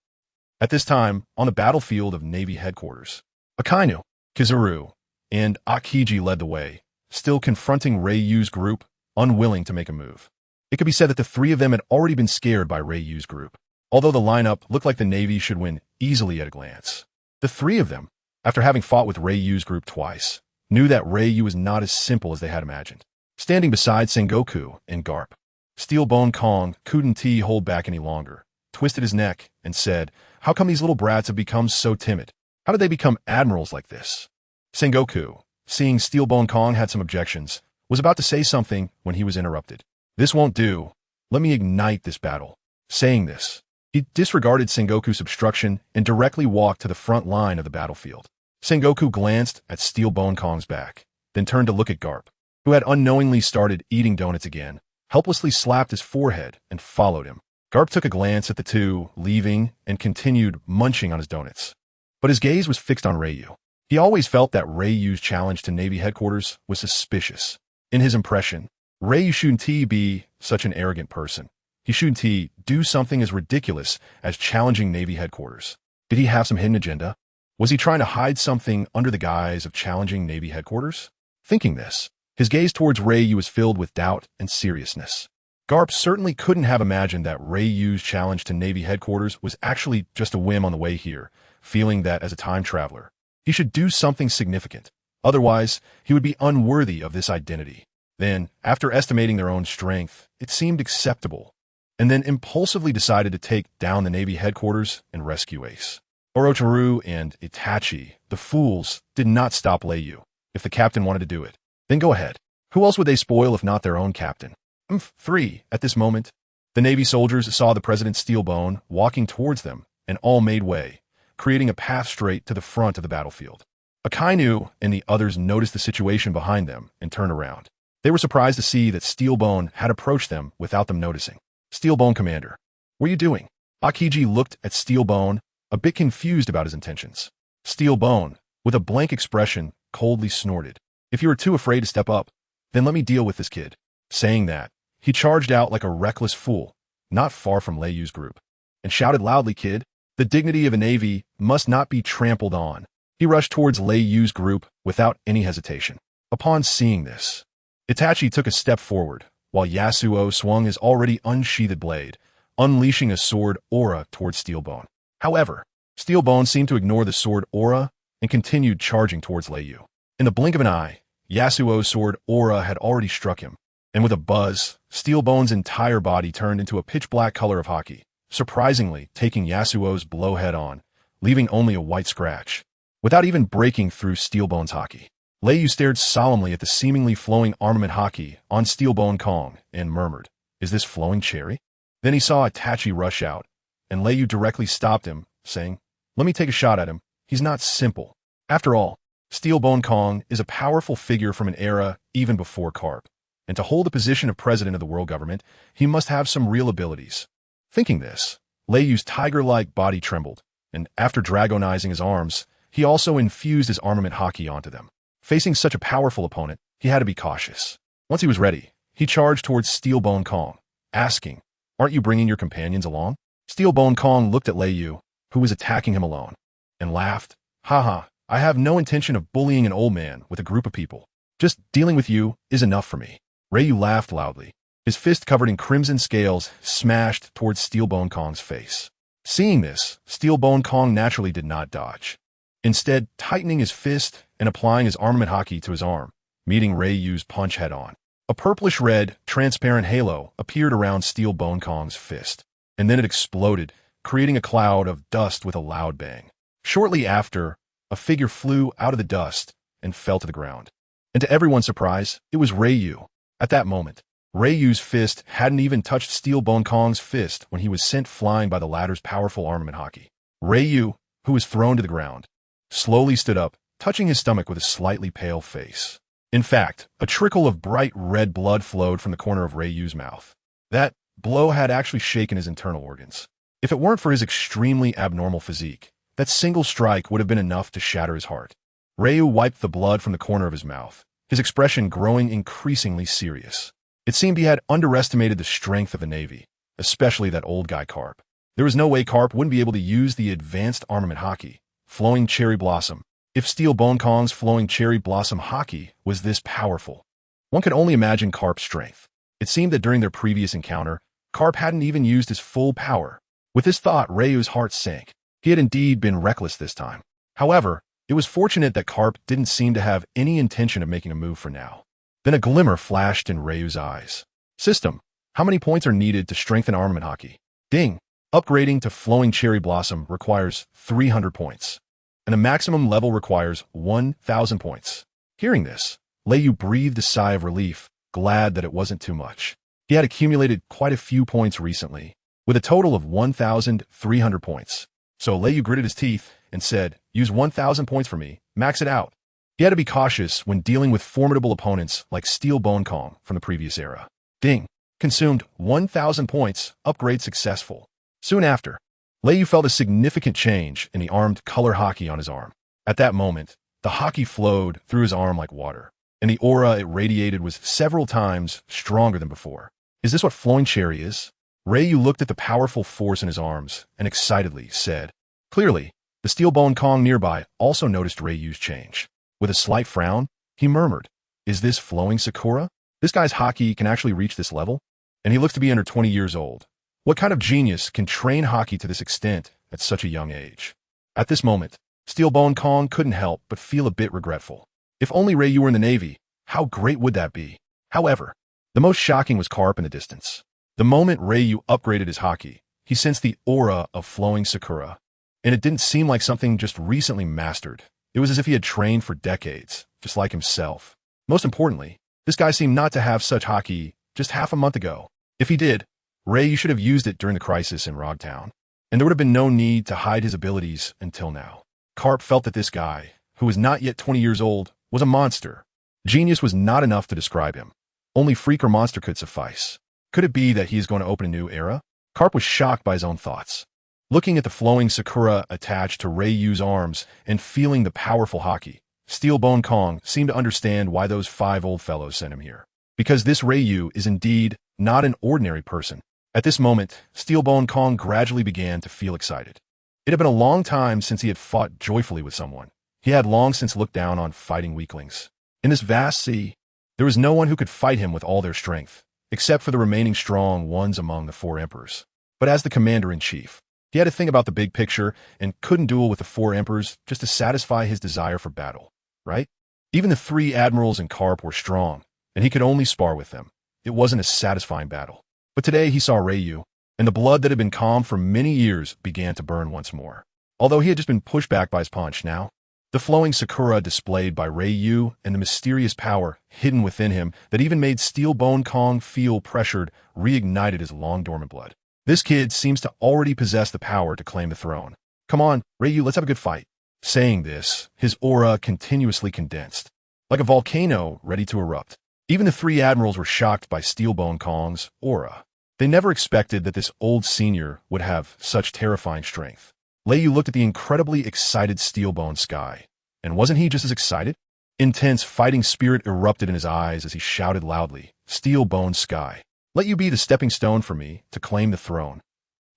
At this time, on the battlefield of Navy headquarters, Akainu, Kizaru, and Akiji led the way, still confronting Reiyu's group, unwilling to make a move. It could be said that the 3 of them had already been scared by Reiyu's group, although the lineup looked like the Navy should win easily at a glance. The 3 of them, after having fought with Reiyu's group twice, knew that Reiyu was not as simple as they had imagined. Standing beside Sengoku and Garp, Steelbone Kong couldn't hold back any longer, twisted his neck, and said, "How come these little brats have become so timid? How did they become admirals like this?" Sengoku, seeing Steelbone Kong had some objections, was about to say something when he was interrupted. "This won't do. Let me ignite this battle." Saying this, he disregarded Sengoku's obstruction and directly walked to the front line of the battlefield. Sengoku glanced at Steelbone Kong's back, then turned to look at Garp, who had unknowingly started eating donuts again, helplessly slapped his forehead and followed him. Garp took a glance at the two, leaving, and continued munching on his donuts. But his gaze was fixed on Reiyu. He always felt that Reiyu's challenge to Navy headquarters was suspicious. In his impression, Reiyu shouldn't be such an arrogant person. He shouldn't do something as ridiculous as challenging Navy headquarters. Did he have some hidden agenda? Was he trying to hide something under the guise of challenging Navy headquarters? Thinking this, his gaze towards Reiyu was filled with doubt and seriousness. Garp certainly couldn't have imagined that Reiyu's challenge to Navy headquarters was actually just a whim on the way here, feeling that as a time traveler, he should do something significant. Otherwise, he would be unworthy of this identity. Then, after estimating their own strength, it seemed acceptable, and then impulsively decided to take down the Navy headquarters and rescue Ace. Orochimaru and Itachi, the fools, did not stop Reiyu. If the captain wanted to do it, then go ahead. Who else would they spoil if not their own captain? 3. At this moment, the Navy soldiers saw the President Steelbone walking towards them, and all made way, creating a path straight to the front of the battlefield. Akainu and the others noticed the situation behind them and turned around. They were surprised to see that Steelbone had approached them without them noticing. Steelbone Commander. What are you doing? Akiji looked at Steelbone, a bit confused about his intentions. Steelbone, with a blank expression, coldly snorted. If you are too afraid to step up, then let me deal with this kid. Saying that, he charged out like a reckless fool, not far from Lei Yu's group, and shouted loudly, "Kid, the dignity of a navy must not be trampled on." He rushed towards Lei Yu's group without any hesitation. Upon seeing this, Itachi took a step forward, while Yasuo swung his already unsheathed blade, unleashing a sword aura towards Steelbone. However, Steelbone seemed to ignore the sword aura and continued charging towards Lei Yu. In the blink of an eye, Yasuo's sword aura had already struck him, and with a buzz, Steelbone's entire body turned into a pitch-black color of hockey, surprisingly taking Yasuo's blow head-on, leaving only a white scratch. Without even breaking through Steelbone's hockey, Lei Yu stared solemnly at the seemingly flowing armament hockey on Steelbone Kong and murmured, "Is this flowing cherry?" Then he saw Itachi rush out, and Lei Yu directly stopped him, saying, "Let me take a shot at him. He's not simple." After all, Steelbone Kong is a powerful figure from an era even before Carp, and to hold the position of president of the world government, he must have some real abilities. Thinking this, Lei Yu's tiger-like body trembled, and after dragonizing his arms, he also infused his armament hockey onto them. Facing such a powerful opponent, he had to be cautious. Once he was ready, he charged towards Steelbone Kong, asking, "Aren't you bringing your companions along?" Steelbone Kong looked at Lei Yu, who was attacking him alone, and laughed. "Haha, I have no intention of bullying an old man with a group of people. Just dealing with you is enough for me." Lei Yu laughed loudly. His fist covered in crimson scales smashed towards Steelbone Kong's face. Seeing this, Steelbone Kong naturally did not dodge. Instead, tightening his fist and applying his armament hockey to his arm, meeting Lei Yu's punch head-on. A purplish-red, transparent halo appeared around Steelbone Kong's fist, and then it exploded, creating a cloud of dust with a loud bang. Shortly after, a figure flew out of the dust and fell to the ground. And to everyone's surprise, it was Lei Yu. At that moment, Lei Yu's fist hadn't even touched Steelbone Kong's fist when he was sent flying by the latter's powerful armament hockey. Lei Yu, who was thrown to the ground, slowly stood up, touching his stomach with a slightly pale face. In fact, a trickle of bright red blood flowed from the corner of Lei Yu's mouth. That blow had actually shaken his internal organs. If it weren't for his extremely abnormal physique, that single strike would have been enough to shatter his heart. Lei Yu wiped the blood from the corner of his mouth, his expression growing increasingly serious. It seemed he had underestimated the strength of the Navy, especially that old guy Carp. There was no way Carp wouldn't be able to use the advanced armament hockey, Flowing Cherry Blossom, if Steelbone Kong's Flowing Cherry Blossom hockey was this powerful. One could only imagine Carp's strength. It seemed that during their previous encounter, Carp hadn't even used his full power. With this thought, Lei Yu's heart sank. He had indeed been reckless this time. However, it was fortunate that Carp didn't seem to have any intention of making a move for now. Then a glimmer flashed in Lei Yu's eyes. "System, how many points are needed to strengthen armament hockey?" Ding! Upgrading to Flowing Cherry Blossom requires 300 points, and the maximum level requires 1,000 points. Hearing this, Lei Yu breathed a sigh of relief, glad that it wasn't too much. He had accumulated quite a few points recently, with a total of 1,300 points. So Lei Yu gritted his teeth and said, "Use 1,000 points for me, max it out." He had to be cautious when dealing with formidable opponents like Steelbone Kong from the previous era. Ding! Consumed 1,000 points, upgrade successful. Soon after, Lei Yu felt a significant change in the armed color hockey on his arm. At that moment, the hockey flowed through his arm like water, and the aura it radiated was several times stronger than before. "Is this what Flowing Cherry is?" Lei Yu looked at the powerful force in his arms and excitedly said. Clearly, the Steelbone Kong nearby also noticed Lei Yu's change. With a slight frown, he murmured, "Is this Flowing Sakura? This guy's hockey can actually reach this level? And he looks to be under 20 years old. What kind of genius can train hockey to this extent at such a young age?" At this moment, Steelbone Kong couldn't help but feel a bit regretful. If only Lei Yu were in the Navy, how great would that be? However, the most shocking was Carp in the distance. The moment Lei Yu upgraded his hockey, he sensed the aura of Flowing Sakura, and it didn't seem like something just recently mastered. It was as if he had trained for decades, just like himself. Most importantly, this guy seemed not to have such hockey just half a month ago. If he did, Lei Yu should have used it during the crisis in Rogtown, and there would have been no need to hide his abilities until now. Carp felt that this guy, who was not yet 20 years old, was a monster. Genius was not enough to describe him. Only freak or monster could suffice. Could it be that he is going to open a new era? Carp was shocked by his own thoughts. Looking at the flowing sakura attached to Ryu's arms and feeling the powerful haki, Steelbone Kong seemed to understand why those 5 old fellows sent him here. Because this Ryu is indeed not an ordinary person. At this moment, Steelbone Kong gradually began to feel excited. It had been a long time since he had fought joyfully with someone. He had long since looked down on fighting weaklings. In this vast sea, there was no one who could fight him with all their strength, except for the remaining strong ones among the 4 emperors. But as the commander-in-chief, he had to think about the big picture and couldn't duel with the 4 emperors just to satisfy his desire for battle, right? Even the 3 admirals and Carp were strong, and he could only spar with them. It wasn't a satisfying battle. But today he saw Ryu, and the blood that had been calm for many years began to burn once more. Although he had just been pushed back by his punch now, the flowing sakura displayed by Ryu and the mysterious power hidden within him that even made Steelbone Kong feel pressured reignited his long-dormant blood. This kid seems to already possess the power to claim the throne. Come on, Ryu, let's have a good fight. Saying this, his aura continuously condensed, like a volcano ready to erupt. Even the 3 admirals were shocked by Steelbone Kong's aura. They never expected that this old senior would have such terrifying strength. Ryu looked at the incredibly excited Steelbone Sky. And wasn't he just as excited? Intense fighting spirit erupted in his eyes as he shouted loudly, Steelbone Sky, let you be the stepping stone for me to claim the throne.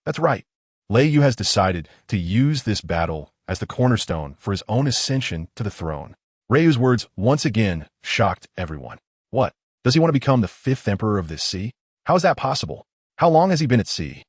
That's right. Ryu has decided to use this battle as the cornerstone for his own ascension to the throne. Ryu's words once again shocked everyone. What? Does he want to become the 5th emperor of this sea? How is that possible? How long has he been at sea?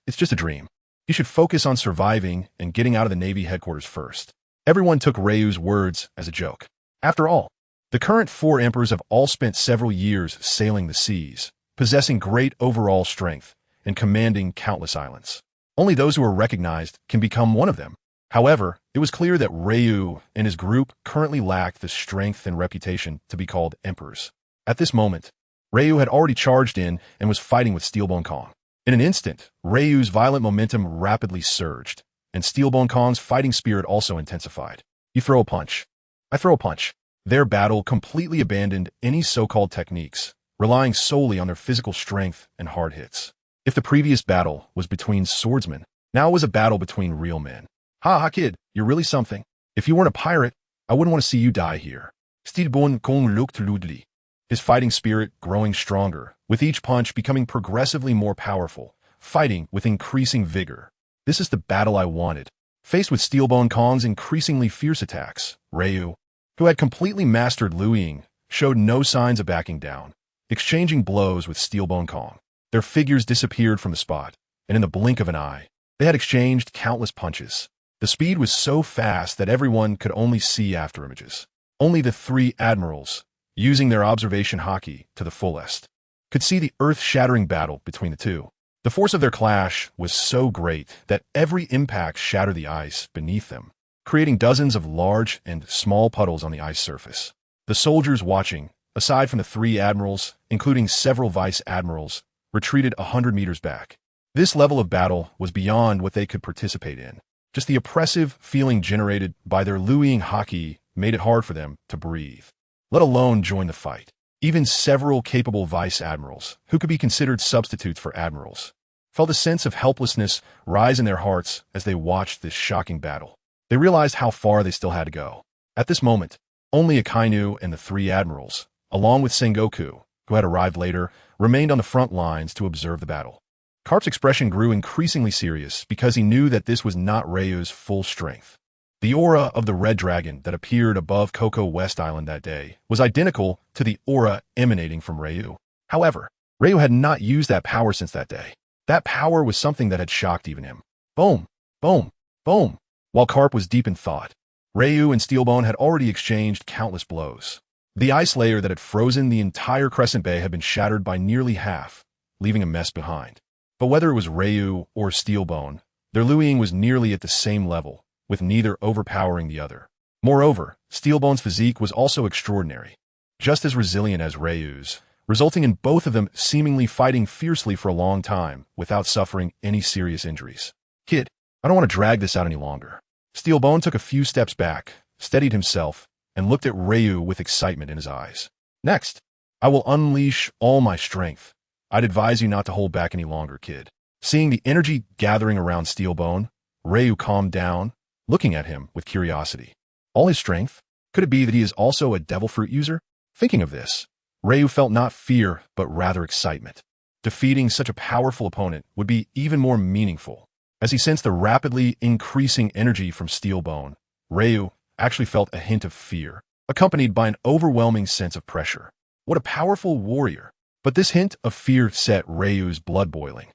It's just a dream. He should focus on surviving and getting out of the Navy headquarters first. Everyone took Ryu's words as a joke. After all, the current 4 emperors have all spent several years sailing the seas, possessing great overall strength and commanding countless islands. Only those who are recognized can become one of them. However, it was clear that Ryu and his group currently lacked the strength and reputation to be called emperors. At this moment, Ryu had already charged in and was fighting with Steelbone Kong. In an instant, Ryu's violent momentum rapidly surged, and Steelbone Kong's fighting spirit also intensified. You throw a punch. I throw a punch. Their battle completely abandoned any so-called techniques, relying solely on their physical strength and hard hits. If the previous battle was between swordsmen, now it was a battle between real men. Ha, kid, you're really something. If you weren't a pirate, I wouldn't want to see you die here. Steelbone Kong looked ludely, his fighting spirit growing stronger, with each punch becoming progressively more powerful, fighting with increasing vigor. This is the battle I wanted. Faced with Steelbone Kong's increasingly fierce attacks, Ryu, who had completely mastered Luiying, showed no signs of backing down, exchanging blows with Steelbone Kong. Their figures disappeared from the spot, and in the blink of an eye, they had exchanged countless punches. The speed was so fast that everyone could only see afterimages. Only the 3 admirals, using their observation haki to the fullest, could see the earth-shattering battle between the 2. The force of their clash was so great that every impact shattered the ice beneath them, creating dozens of large and small puddles on the ice surface. The soldiers watching, aside from the 3 admirals, including several vice-admirals, retreated 100 meters back. This level of battle was beyond what they could participate in. Just the oppressive feeling generated by their Luiying haki made it hard for them to breathe, let alone join the fight. Even several capable vice-admirals, who could be considered substitutes for admirals, felt a sense of helplessness rise in their hearts as they watched this shocking battle. They realized how far they still had to go. At this moment, only Akainu and the 3 admirals, along with Sengoku, who had arrived later, remained on the front lines to observe the battle. Carp's expression grew increasingly serious because he knew that this was not Ryu's full strength. The aura of the red dragon that appeared above Coco West Island that day was identical to the aura emanating from Ryu. However, Ryu had not used that power since that day. That power was something that had shocked even him. Boom, boom, boom. While Carp was deep in thought, Ryu and Steelbone had already exchanged countless blows. The ice layer that had frozen the entire Crescent Bay had been shattered by nearly half, leaving a mess behind. But whether it was Ryu or Steelbone, their Luiying was nearly at the same level, with neither overpowering the other. Moreover, Steelbone's physique was also extraordinary, just as resilient as Ryu's, resulting in both of them seemingly fighting fiercely for a long time without suffering any serious injuries. Kid, I don't want to drag this out any longer. Steelbone took a few steps back, steadied himself, and looked at Ryu with excitement in his eyes. Next, I will unleash all my strength. I'd advise you not to hold back any longer, kid. Seeing the energy gathering around Steelbone, Ryu calmed down, looking at him with curiosity. All his strength? Could it be that he is also a devil fruit user? Thinking of this, Ryu felt not fear, but rather excitement. Defeating such a powerful opponent would be even more meaningful. As he sensed the rapidly increasing energy from Steelbone, Ryu actually felt a hint of fear, accompanied by an overwhelming sense of pressure. What a powerful warrior! But this hint of fear set Ryu's blood boiling,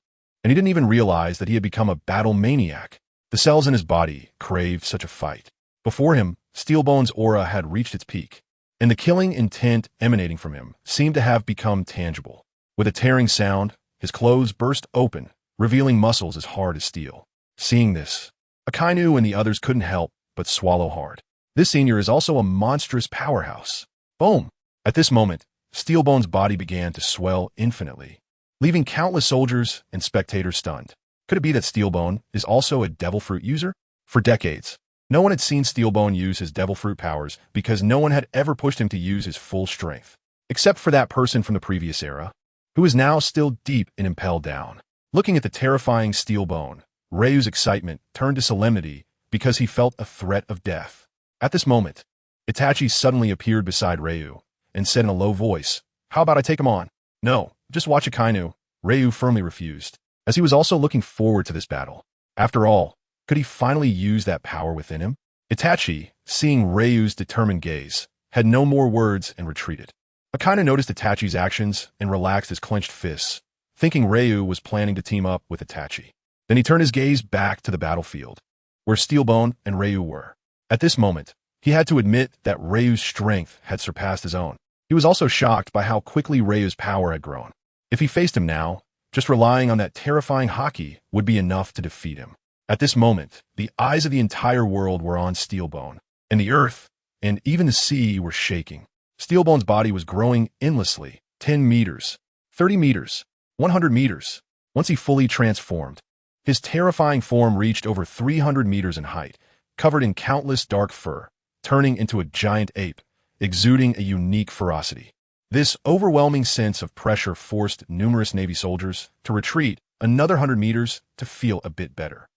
and he didn't even realize that he had become a battle maniac. The cells in his body craved such a fight. Before him, Steelbone's aura had reached its peak, and the killing intent emanating from him seemed to have become tangible. With a tearing sound, his clothes burst open, revealing muscles as hard as steel. Seeing this, Akainu and the others couldn't help but swallow hard. This senior is also a monstrous powerhouse. Boom! At this moment, Steelbone's body began to swell infinitely, leaving countless soldiers and spectators stunned. Could it be that Steelbone is also a devil fruit user? For decades, no one had seen Steelbone use his devil fruit powers because no one had ever pushed him to use his full strength, except for that person from the previous era, who is now still deep in Impel Down. Looking at the terrifying Steelbone, Ryu's excitement turned to solemnity because he felt a threat of death. At this moment, Itachi suddenly appeared beside Ryu and said in a low voice, "How about I take him on?" "No, just watch Akainu," Ryu firmly refused, as he was also looking forward to this battle. After all, could he finally use that power within him? Itachi, seeing Ryu's determined gaze, had no more words and retreated. Akainu noticed Itachi's actions and relaxed his clenched fists, thinking Ryu was planning to team up with Itachi. Then he turned his gaze back to the battlefield, where Steelbone and Ryu were. At this moment, he had to admit that Ryu's strength had surpassed his own. He was also shocked by how quickly Ryu's power had grown. If he faced him now, just relying on that terrifying haki would be enough to defeat him. At this moment, the eyes of the entire world were on Steelbone, and the earth, and even the sea were shaking. Steelbone's body was growing endlessly, 10 meters, 30 meters, 100 meters. Once he fully transformed, his terrifying form reached over 300 meters in height, covered in countless dark fur, turning into a giant ape, exuding a unique ferocity. This overwhelming sense of pressure forced numerous Navy soldiers to retreat another 100 meters to feel a bit better.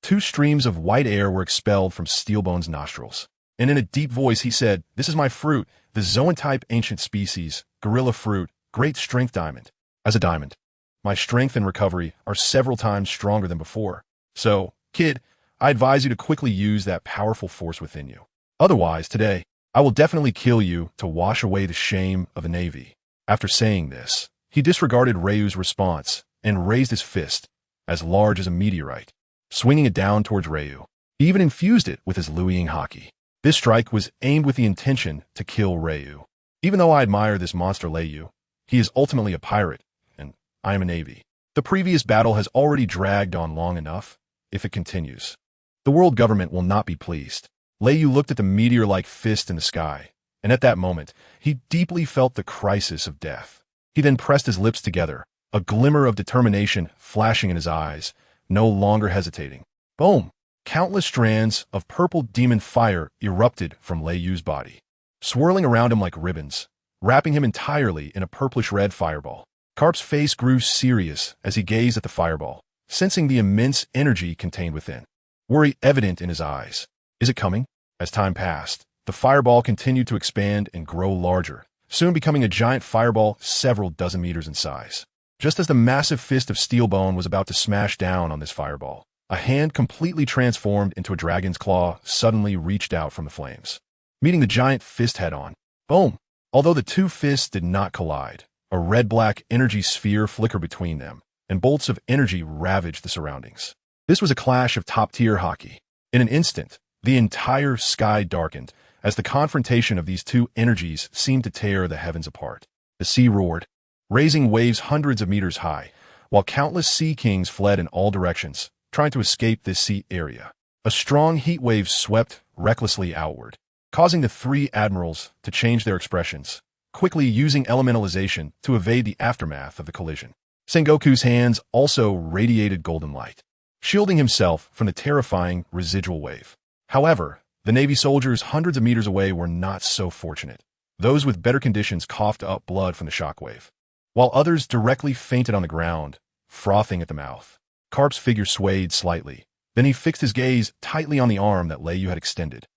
Two streams of white air were expelled from Steelbone's nostrils, and in a deep voice he said, "This is my fruit, the Zoan-type ancient species, gorilla fruit, great strength diamond. As a diamond, my strength and recovery are several times stronger than before. So, kid, I advise you to quickly use that powerful force within you. Otherwise, today, I will definitely kill you to wash away the shame of the Navy." After saying this, he disregarded Ryu's response and raised his fist, as large as a meteorite, swinging it down towards Ryu. He even infused it with his Luiying haki. This strike was aimed with the intention to kill Ryu. Even though I admire this monster Ryu, he is ultimately a pirate, and I am a Navy. The previous battle has already dragged on long enough. If it continues, the world government will not be pleased. Ryu looked at the meteor-like fist in the sky, and at that moment, he deeply felt the crisis of death. He then pressed his lips together, a glimmer of determination flashing in his eyes, no longer hesitating. Boom! Countless strands of purple demon fire erupted from Ryu's body, swirling around him like ribbons, wrapping him entirely in a purplish-red fireball. Carp's face grew serious as he gazed at the fireball, sensing the immense energy contained within. Worry evident in his eyes. Is it coming? As time passed, the fireball continued to expand and grow larger, soon becoming a giant fireball several dozen meters in size. Just as the massive fist of Steelbone was about to smash down on this fireball, a hand completely transformed into a dragon's claw suddenly reached out from the flames, meeting the giant fist head-on. Boom! Although the two fists did not collide, a red-black energy sphere flickered between them, and bolts of energy ravaged the surroundings. This was a clash of top-tier haki. In an instant, the entire sky darkened, as the confrontation of these two energies seemed to tear the heavens apart. The sea roared, raising waves hundreds of meters high, while countless sea kings fled in all directions, trying to escape this sea area. A strong heat wave swept recklessly outward, causing the three admirals to change their expressions, quickly using elementalization to evade the aftermath of the collision. Sengoku's hands also radiated golden light, shielding himself from the terrifying residual wave. However, the Navy soldiers hundreds of meters away were not so fortunate. Those with better conditions coughed up blood from the shockwave. while others directly fainted on the ground, frothing at the mouth. Carp's figure swayed slightly. Then he fixed his gaze tightly on the arm that Lei Yu had extended.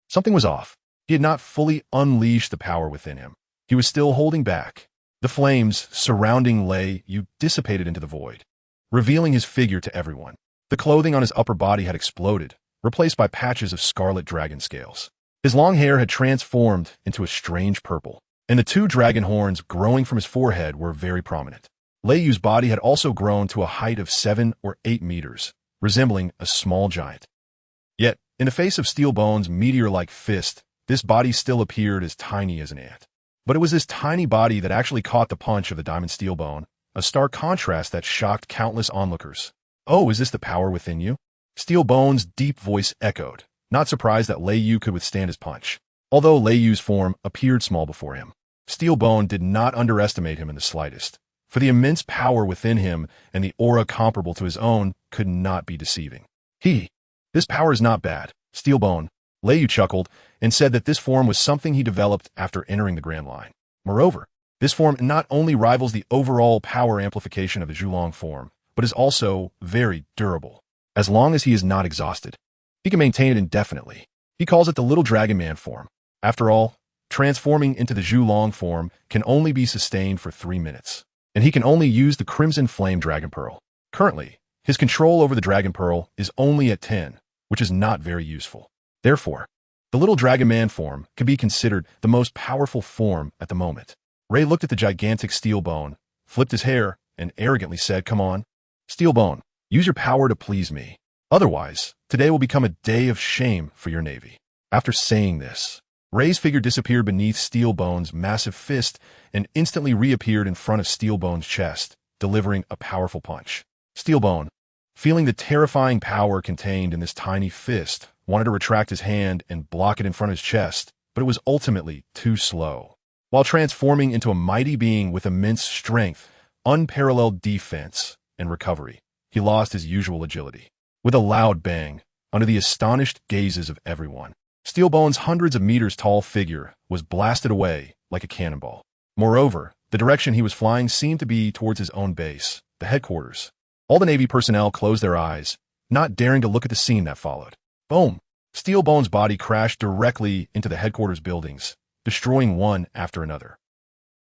Something was off. He had not fully unleashed the power within him. He was still holding back. The flames surrounding Lei Yu dissipated into the void, revealing his figure to everyone. The clothing on his upper body had exploded, replaced by patches of scarlet dragon scales. His long hair had transformed into a strange purple, and the two dragon horns growing from his forehead were very prominent. Lei Yu's body had also grown to a height of 7 or 8 meters, resembling a small giant. Yet, in the face of Steel Bone's meteor-like fist, this body still appeared as tiny as an ant. But it was this tiny body that actually caught the punch of the Diamond Steel Bone, a stark contrast that shocked countless onlookers. "Oh, is this the power within you?" Steel Bone's deep voice echoed, not surprised that Lei Yu could withstand his punch. Although Lei Yu's form appeared small before him, Steel Bone did not underestimate him in the slightest, for the immense power within him and the aura comparable to his own could not be deceiving. This power is not bad, Steel Bone. Lei Yu chuckled and said that this form was something he developed after entering the Grand Line. Moreover, this form not only rivals the overall power amplification of the Zhulong form, but is also very durable. As long as he is not exhausted, he can maintain it indefinitely. He calls it the Little Dragon Man form. After all, transforming into the Zhulong form can only be sustained for 3 minutes, and he can only use the Crimson Flame Dragon Pearl. Currently, his control over the Dragon Pearl is only at 10, which is not very useful. Therefore, the Little Dragon Man form can be considered the most powerful form at the moment. Ray looked at the gigantic Steel Bone, flipped his hair, and arrogantly said, "Come on, Steel Bone, use your power to please me. Otherwise, today will become a day of shame for your navy." After saying this, Ray's figure disappeared beneath Steel Bone's massive fist and instantly reappeared in front of Steel Bone's chest, delivering a powerful punch. Steel Bone, feeling the terrifying power contained in this tiny fist, wanted to retract his hand and block it in front of his chest, but it was ultimately too slow. While transforming into a mighty being with immense strength, unparalleled defense, and recovery, he lost his usual agility. With a loud bang, under the astonished gazes of everyone, Steel Bone's hundreds of meters tall figure was blasted away like a cannonball. Moreover, the direction he was flying seemed to be towards his own base, the headquarters. All the Navy personnel closed their eyes, not daring to look at the scene that followed. Boom! Steel Bone's body crashed directly into the headquarters buildings, destroying one after another,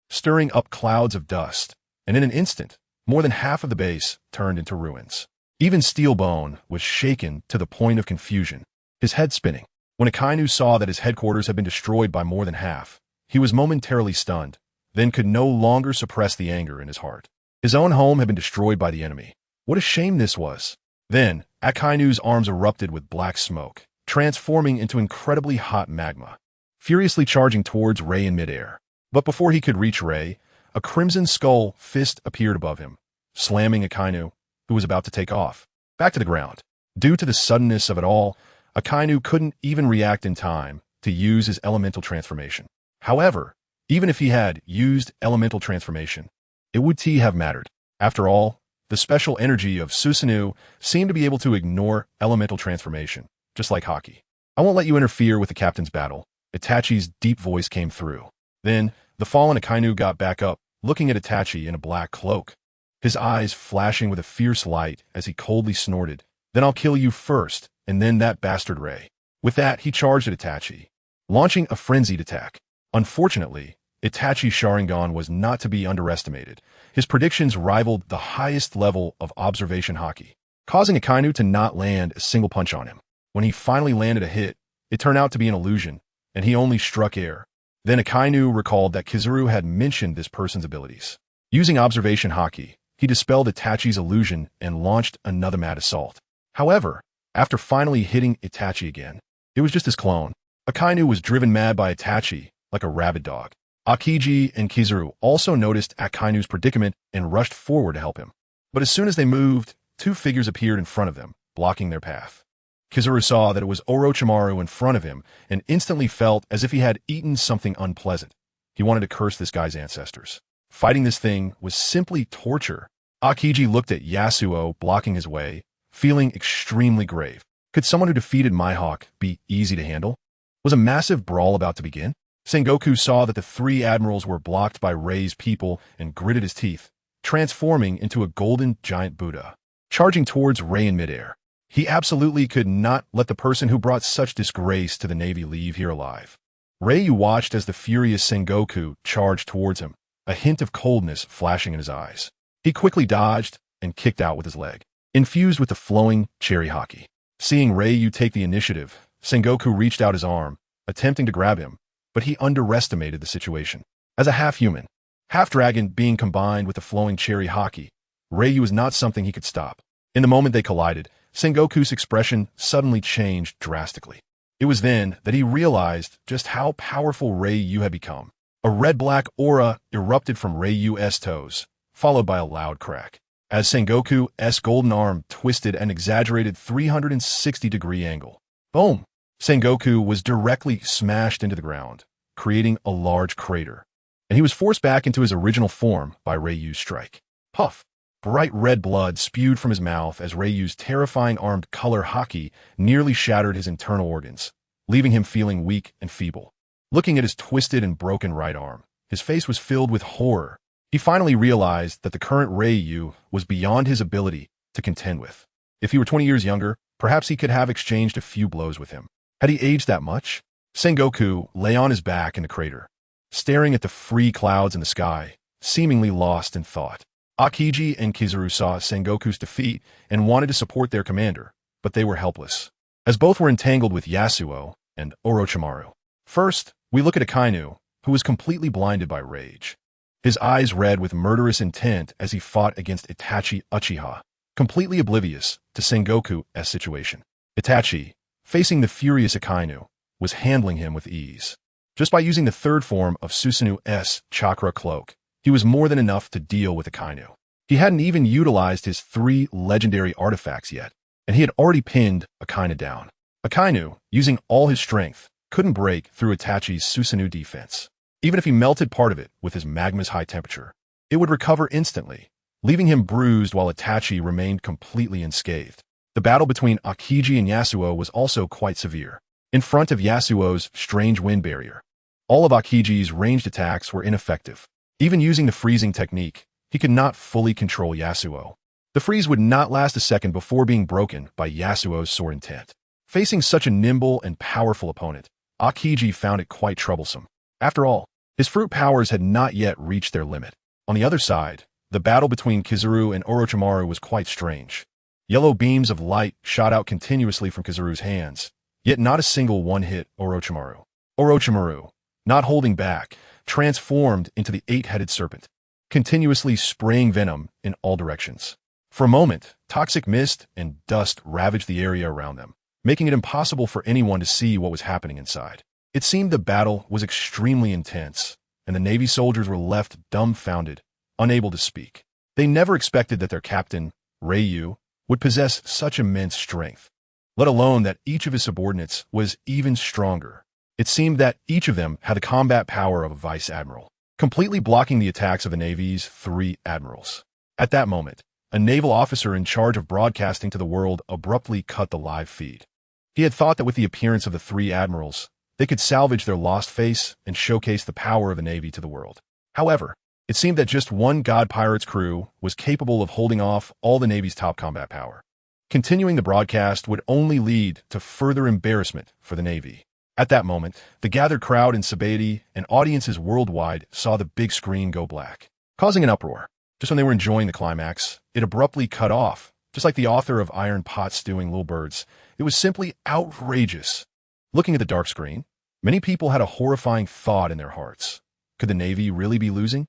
stirring up clouds of dust, and in an instant, more than half of the base turned into ruins. Even Steel Bone was shaken to the point of confusion, his head spinning. When Akainu saw that his headquarters had been destroyed by more than half, he was momentarily stunned, then could no longer suppress the anger in his heart. His own home had been destroyed by the enemy. What a shame this was. Then, Akainu's arms erupted with black smoke, transforming into incredibly hot magma, furiously charging towards Ray in midair. But before he could reach Ray, a crimson skull fist appeared above him, slamming Akainu, who was about to take off, back to the ground. Due to the suddenness of it all, Akainu couldn't even react in time to use his elemental transformation. However, even if he had used elemental transformation, it would have mattered. After all, the special energy of Susanoo seemed to be able to ignore elemental transformation, just like hockey. "I won't let you interfere with the captain's battle." Itachi's deep voice came through. Then, the fallen Akainu got back up, looking at Itachi in a black cloak, his eyes flashing with a fierce light as he coldly snorted, "Then I'll kill you first, and then that bastard Ray." With that, he charged at Itachi, launching a frenzied attack. Unfortunately, Itachi's Sharingan was not to be underestimated. His predictions rivaled the highest level of observation hockey, causing Akainu to not land a single punch on him. When he finally landed a hit, it turned out to be an illusion, and he only struck air. Then Akainu recalled that Kizaru had mentioned this person's abilities. Using observation hockey, he dispelled Itachi's illusion and launched another mad assault. However, after finally hitting Itachi again, it was just his clone. Akainu was driven mad by Itachi like a rabid dog. Akiji and Kizaru also noticed Akainu's predicament and rushed forward to help him. But as soon as they moved, two figures appeared in front of them, blocking their path. Kizaru saw that it was Orochimaru in front of him and instantly felt as if he had eaten something unpleasant. He wanted to curse this guy's ancestors. Fighting this thing was simply torture. Akiji looked at Yasuo blocking his way, feeling extremely grave. Could someone who defeated Mihawk be easy to handle? Was a massive brawl about to begin? Sengoku saw that the three admirals were blocked by Rei's people and gritted his teeth, transforming into a golden giant Buddha, charging towards Rei in midair. He absolutely could not let the person who brought such disgrace to the Navy leave here alive. Rei watched as the furious Sengoku charged towards him, a hint of coldness flashing in his eyes. He quickly dodged and kicked out with his leg, infused with the flowing cherry hockey. Seeing Rei take the initiative, Sengoku reached out his arm, attempting to grab him, but he underestimated the situation. As a half-human, half-dragon being combined with the flowing cherry hockey, Rei was not something he could stop. In the moment they collided, Sengoku's expression suddenly changed drastically. It was then that he realized just how powerful Rei had become. A red-black aura erupted from Rei's toes, followed by a loud crack, as Sengoku's golden arm twisted an exaggerated 360-degree angle. Boom! Sengoku was directly smashed into the ground, creating a large crater, and he was forced back into his original form by Rei's strike. Puff! Bright red blood spewed from his mouth as Rei's terrifying armed color hockey nearly shattered his internal organs, leaving him feeling weak and feeble. Looking at his twisted and broken right arm, his face was filled with horror. He finally realized that the current Rei was beyond his ability to contend with. If he were 20 years younger, perhaps he could have exchanged a few blows with him. Had he aged that much? Sengoku lay on his back in the crater, staring at the free clouds in the sky, seemingly lost in thought. Aokiji and Kizaru saw Sengoku's defeat and wanted to support their commander, but they were helpless, as both were entangled with Yasuo and Orochimaru. First, we look at Akainu, who was completely blinded by rage. His eyes red with murderous intent as he fought against Itachi Uchiha, completely oblivious to Sengoku's situation. Itachi, facing the furious Akainu, was handling him with ease. Just by using the third form of Susanu's chakra cloak, he was more than enough to deal with Akainu. He hadn't even utilized his 3 legendary artifacts yet, and he had already pinned Akainu down. Akainu, using all his strength, couldn't break through Itachi's Susanoo defense. Even if he melted part of it with his magma's high temperature, it would recover instantly, leaving him bruised while Itachi remained completely unscathed. The battle between Aokiji and Yasuo was also quite severe. In front of Yasuo's strange wind barrier, all of Aokiji's ranged attacks were ineffective. Even using the freezing technique, he could not fully control Yasuo. The freeze would not last a second before being broken by Yasuo's sword intent. Facing such a nimble and powerful opponent, Aokiji found it quite troublesome. After all, his fruit powers had not yet reached their limit. On the other side, the battle between Kizaru and Orochimaru was quite strange. Yellow beams of light shot out continuously from Kizaru's hands, yet not a single one hit Orochimaru. Orochimaru, not holding back, transformed into the 8-headed serpent, continuously spraying venom in all directions. For a moment, toxic mist and dust ravaged the area around them, making it impossible for anyone to see what was happening inside. It seemed the battle was extremely intense, and the Navy soldiers were left dumbfounded, unable to speak. They never expected that their captain, Rei, would possess such immense strength, let alone that each of his subordinates was even stronger. It seemed that each of them had the combat power of a vice admiral, completely blocking the attacks of the Navy's 3 admirals. At that moment, a naval officer in charge of broadcasting to the world abruptly cut the live feed. He had thought that with the appearance of the 3 admirals, they could salvage their lost face and showcase the power of the Navy to the world. However, it seemed that just one God Pirate's crew was capable of holding off all the Navy's top combat power. Continuing the broadcast would only lead to further embarrassment for the Navy. At that moment, the gathered crowd in Sabaody and audiences worldwide saw the big screen go black, causing an uproar. Just when they were enjoying the climax, it abruptly cut off, just like the author of Iron Pot Stewing Little Birds. It was simply outrageous. Looking at the dark screen, many people had a horrifying thought in their hearts. Could the Navy really be losing?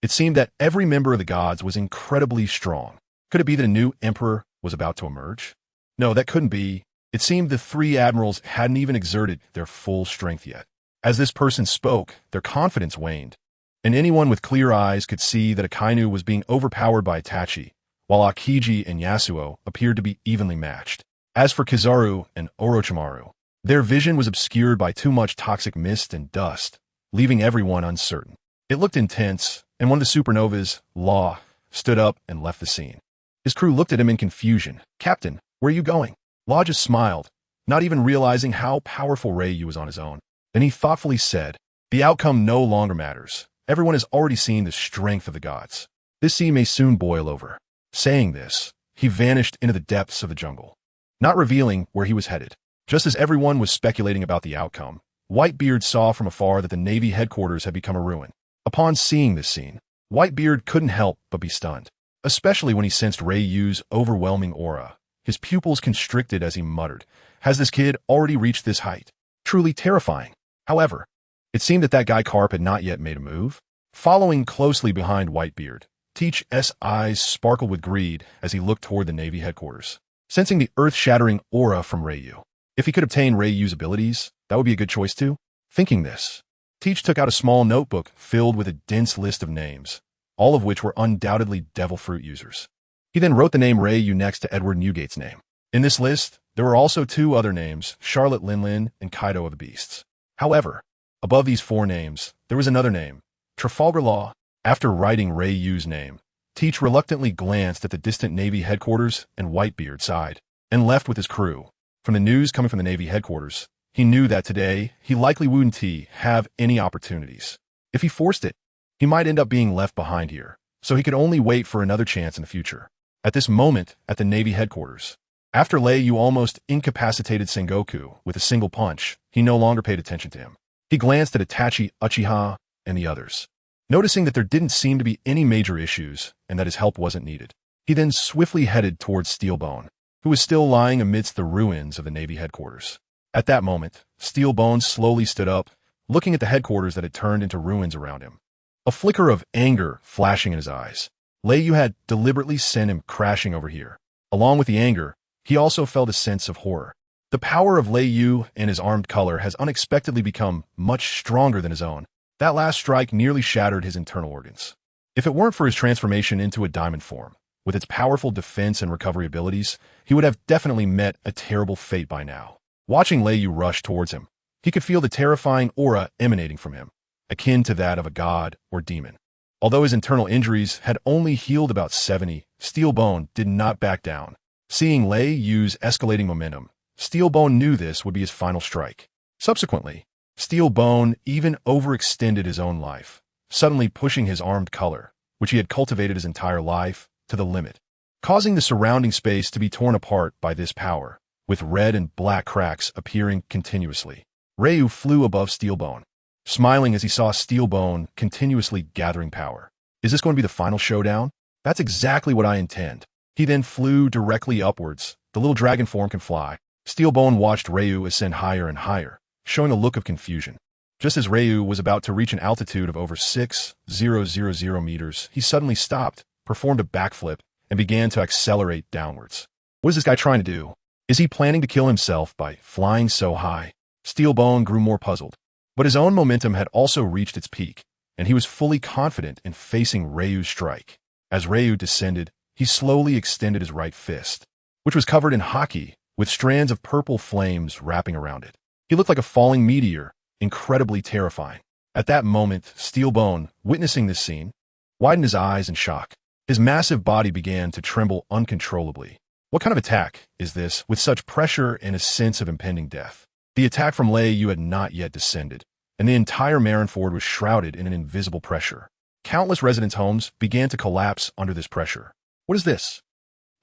It seemed that every member of the gods was incredibly strong. Could it be that a new emperor was about to emerge? No, that couldn't be. It seemed the 3 admirals hadn't even exerted their full strength yet. As this person spoke, their confidence waned, and anyone with clear eyes could see that Akainu was being overpowered by Itachi, while Aokiji and Yasuo appeared to be evenly matched. As for Kizaru and Orochimaru, their vision was obscured by too much toxic mist and dust, leaving everyone uncertain. It looked intense, and one of the supernovas, Law, stood up and left the scene. His crew looked at him in confusion. "Captain, where are you going?" Law just smiled, not even realizing how powerful Rei was on his own. Then he thoughtfully said, The outcome no longer matters. Everyone has already seen the strength of the gods. This sea may soon boil over. Saying this, he vanished into the depths of the jungle, not revealing where he was headed. Just as everyone was speculating about the outcome, Whitebeard saw from afar that the Navy headquarters had become a ruin. Upon seeing this scene, Whitebeard couldn't help but be stunned, especially when he sensed Ryu's overwhelming aura. His pupils constricted as he muttered, "Has this kid already reached this height?" Truly terrifying. However, it seemed that guy Carp had not yet made a move. Following closely behind Whitebeard, Teach's eyes sparkled with greed as he looked toward the Navy headquarters, sensing the earth-shattering aura from Ryu. If he could obtain Ryu's abilities, that would be a good choice too. Thinking this, Teach took out a small notebook filled with a dense list of names, all of which were undoubtedly devil fruit users. He then wrote the name Ryu next to Edward Newgate's name. In this list, there were also two other names, Charlotte Linlin and Kaido of the Beasts. However, above these four names, there was another name, Trafalgar Law. After writing Ryu's name, Teach reluctantly glanced at the distant Navy headquarters and Whitebeard sighed, and left with his crew. From the news coming from the Navy headquarters, he knew that today he likely wouldn't have any opportunities. If he forced it, he might end up being left behind here, so he could only wait for another chance in the future. At this moment, at the Navy headquarters, after Ryu almost incapacitated Sengoku with a single punch, he no longer paid attention to him. He glanced at Itachi, Uchiha, and the others, noticing that there didn't seem to be any major issues and that his help wasn't needed. He then swiftly headed towards Steelbone, who was still lying amidst the ruins of the Navy headquarters. At that moment, Steelbone slowly stood up, looking at the headquarters that had turned into ruins around him. A flicker of anger flashing in his eyes. Ryu had deliberately sent him crashing over here. Along with the anger, he also felt a sense of horror. The power of Ryu and his armed color has unexpectedly become much stronger than his own. That last strike nearly shattered his internal organs. If it weren't for his transformation into a diamond form, with its powerful defense and recovery abilities, he would have definitely met a terrible fate by now. Watching Ryu rush towards him, he could feel the terrifying aura emanating from him, akin to that of a god or demon. Although his internal injuries had only healed about 70, Steelbone did not back down. Seeing Ryu's escalating momentum, Steelbone knew this would be his final strike. Subsequently, Steelbone even overextended his own life, suddenly pushing his armed color, which he had cultivated his entire life, to the limit, causing the surrounding space to be torn apart by this power, with red and black cracks appearing continuously. Ryu flew above Steelbone, smiling as he saw Steelbone continuously gathering power. Is this going to be the final showdown? That's exactly what I intend. He then flew directly upwards. The little dragon form can fly. Steelbone watched Ryu ascend higher and higher, showing a look of confusion. Just as Ryu was about to reach an altitude of over 6,000 meters, he suddenly stopped, performed a backflip, and began to accelerate downwards. What is this guy trying to do? Is he planning to kill himself by flying so high? Steelbone grew more puzzled. But his own momentum had also reached its peak, and he was fully confident in facing Ryu's strike. As Ryu descended, he slowly extended his right fist, which was covered in haki, with strands of purple flames wrapping around it. He looked like a falling meteor, incredibly terrifying. At that moment, Steelbone, witnessing this scene, widened his eyes in shock. His massive body began to tremble uncontrollably. What kind of attack is this, with such pressure and a sense of impending death? The attack from Ryu had not yet descended, and the entire Marineford was shrouded in an invisible pressure. Countless residents' homes began to collapse under this pressure. What is this?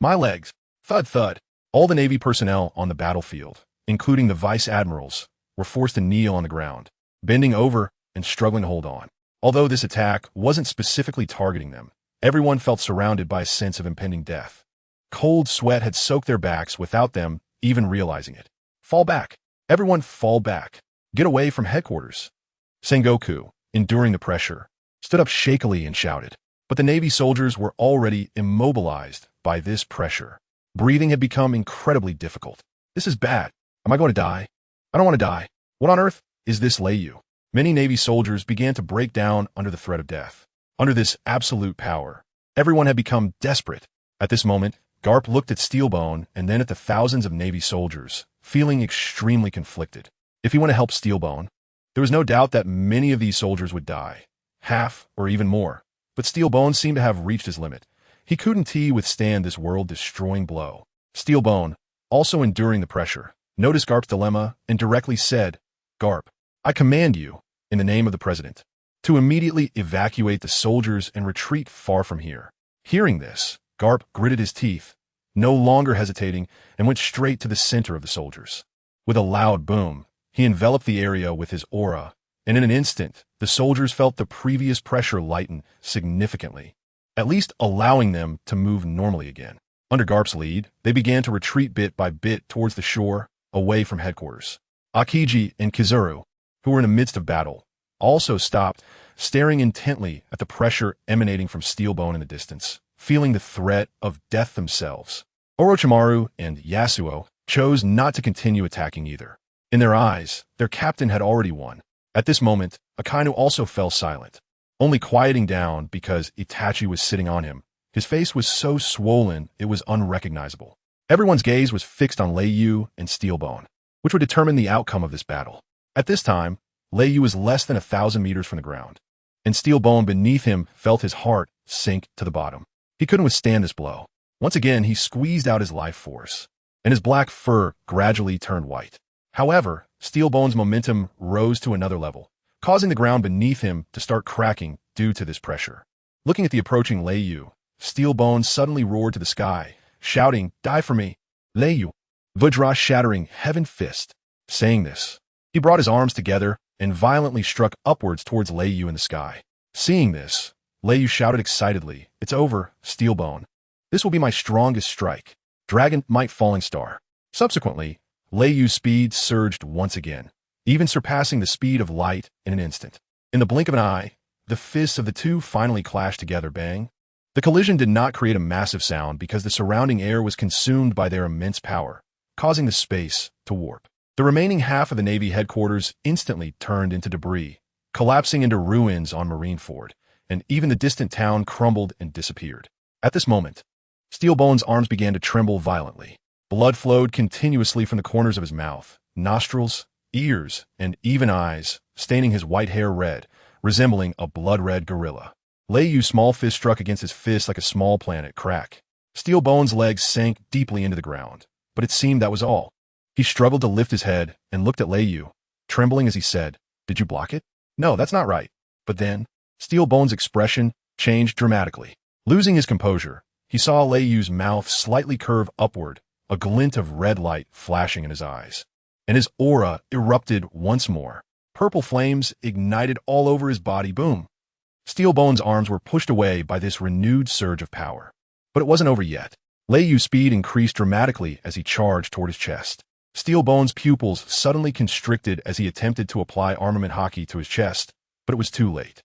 My legs. Thud thud. All the Navy personnel on the battlefield, including the vice admirals, were forced to kneel on the ground, bending over and struggling to hold on. Although this attack wasn't specifically targeting them, everyone felt surrounded by a sense of impending death. Cold sweat had soaked their backs without them even realizing it. Fall back. Everyone fall back. Get away from headquarters. Sengoku, enduring the pressure, stood up shakily and shouted. But the Navy soldiers were already immobilized by this pressure. Breathing had become incredibly difficult. This is bad. Am I going to die? I don't want to die. What on earth is this Ryu? Many Navy soldiers began to break down under the threat of death. Under this absolute power, everyone had become desperate. At this moment, Garp looked at Steelbone and then at the thousands of Navy soldiers, feeling extremely conflicted. If he wanted to help Steelbone, there was no doubt that many of these soldiers would die, half or even more. But Steelbone seemed to have reached his limit. He couldn't withstand this world-destroying blow. Steelbone, also enduring the pressure, noticed Garp's dilemma and directly said, "Garp, I command you, in the name of the president, to immediately evacuate the soldiers and retreat far from here. Hearing this, Garp gritted his teeth, no longer hesitating, and went straight to the center of the soldiers. With a loud boom, he enveloped the area with his aura, and in an instant, the soldiers felt the previous pressure lighten significantly, at least allowing them to move normally again. Under Garp's lead, they began to retreat bit by bit towards the shore, away from headquarters. Akiji and Kizuru, who were in the midst of battle, also stopped, staring intently at the pressure emanating from Steelbone in the distance, feeling the threat of death themselves. Orochimaru and Yasuo chose not to continue attacking either. In their eyes, their captain had already won. At this moment, Akainu also fell silent, only quieting down because Itachi was sitting on him. His face was so swollen it was unrecognizable. Everyone's gaze was fixed on Leiyu and Steelbone, which would determine the outcome of this battle. At this time, Leiyu was less than 1,000 meters from the ground, and Steelbone beneath him felt his heart sink to the bottom. He couldn't withstand this blow. Once again, he squeezed out his life force, and his black fur gradually turned white. However, Steelbone's momentum rose to another level, causing the ground beneath him to start cracking due to this pressure. Looking at the approaching Leiyu, Steelbone suddenly roared to the sky, shouting, "Die for me, Leiyu!" Vajra shattering heaven fist. Saying this, he brought his arms together and violently struck upwards towards Leiyu in the sky. Seeing this, Leiyu shouted excitedly, "It's over, Steelbone. This will be my strongest strike. Dragon Might Falling Star." Subsequently, Leiyu's speed surged once again, even surpassing the speed of light in an instant. In the blink of an eye, the fists of the two finally clashed together, bang. The collision did not create a massive sound because the surrounding air was consumed by their immense power, causing the space to warp. The remaining half of the Navy headquarters instantly turned into debris, collapsing into ruins on Marineford, and even the distant town crumbled and disappeared. At this moment, Steelbone's arms began to tremble violently. Blood flowed continuously from the corners of his mouth, nostrils, ears, and even eyes, staining his white hair red, resembling a blood-red gorilla. Leiyu's small fist struck against his fist like a small planet crack. Steelbone's legs sank deeply into the ground, but it seemed that was all. He struggled to lift his head and looked at Leiyu, trembling as he said, "Did you block it?" "No, that's not right." But then, Steelbone's expression changed dramatically. Losing his composure, he saw Leiyu's mouth slightly curve upward, a glint of red light flashing in his eyes. And his aura erupted once more. Purple flames ignited all over his body. Boom! Steelbone's arms were pushed away by this renewed surge of power. But it wasn't over yet. Leiyu's speed increased dramatically as he charged toward his chest. Steelbone's pupils suddenly constricted as he attempted to apply armament hockey to his chest, but it was too late.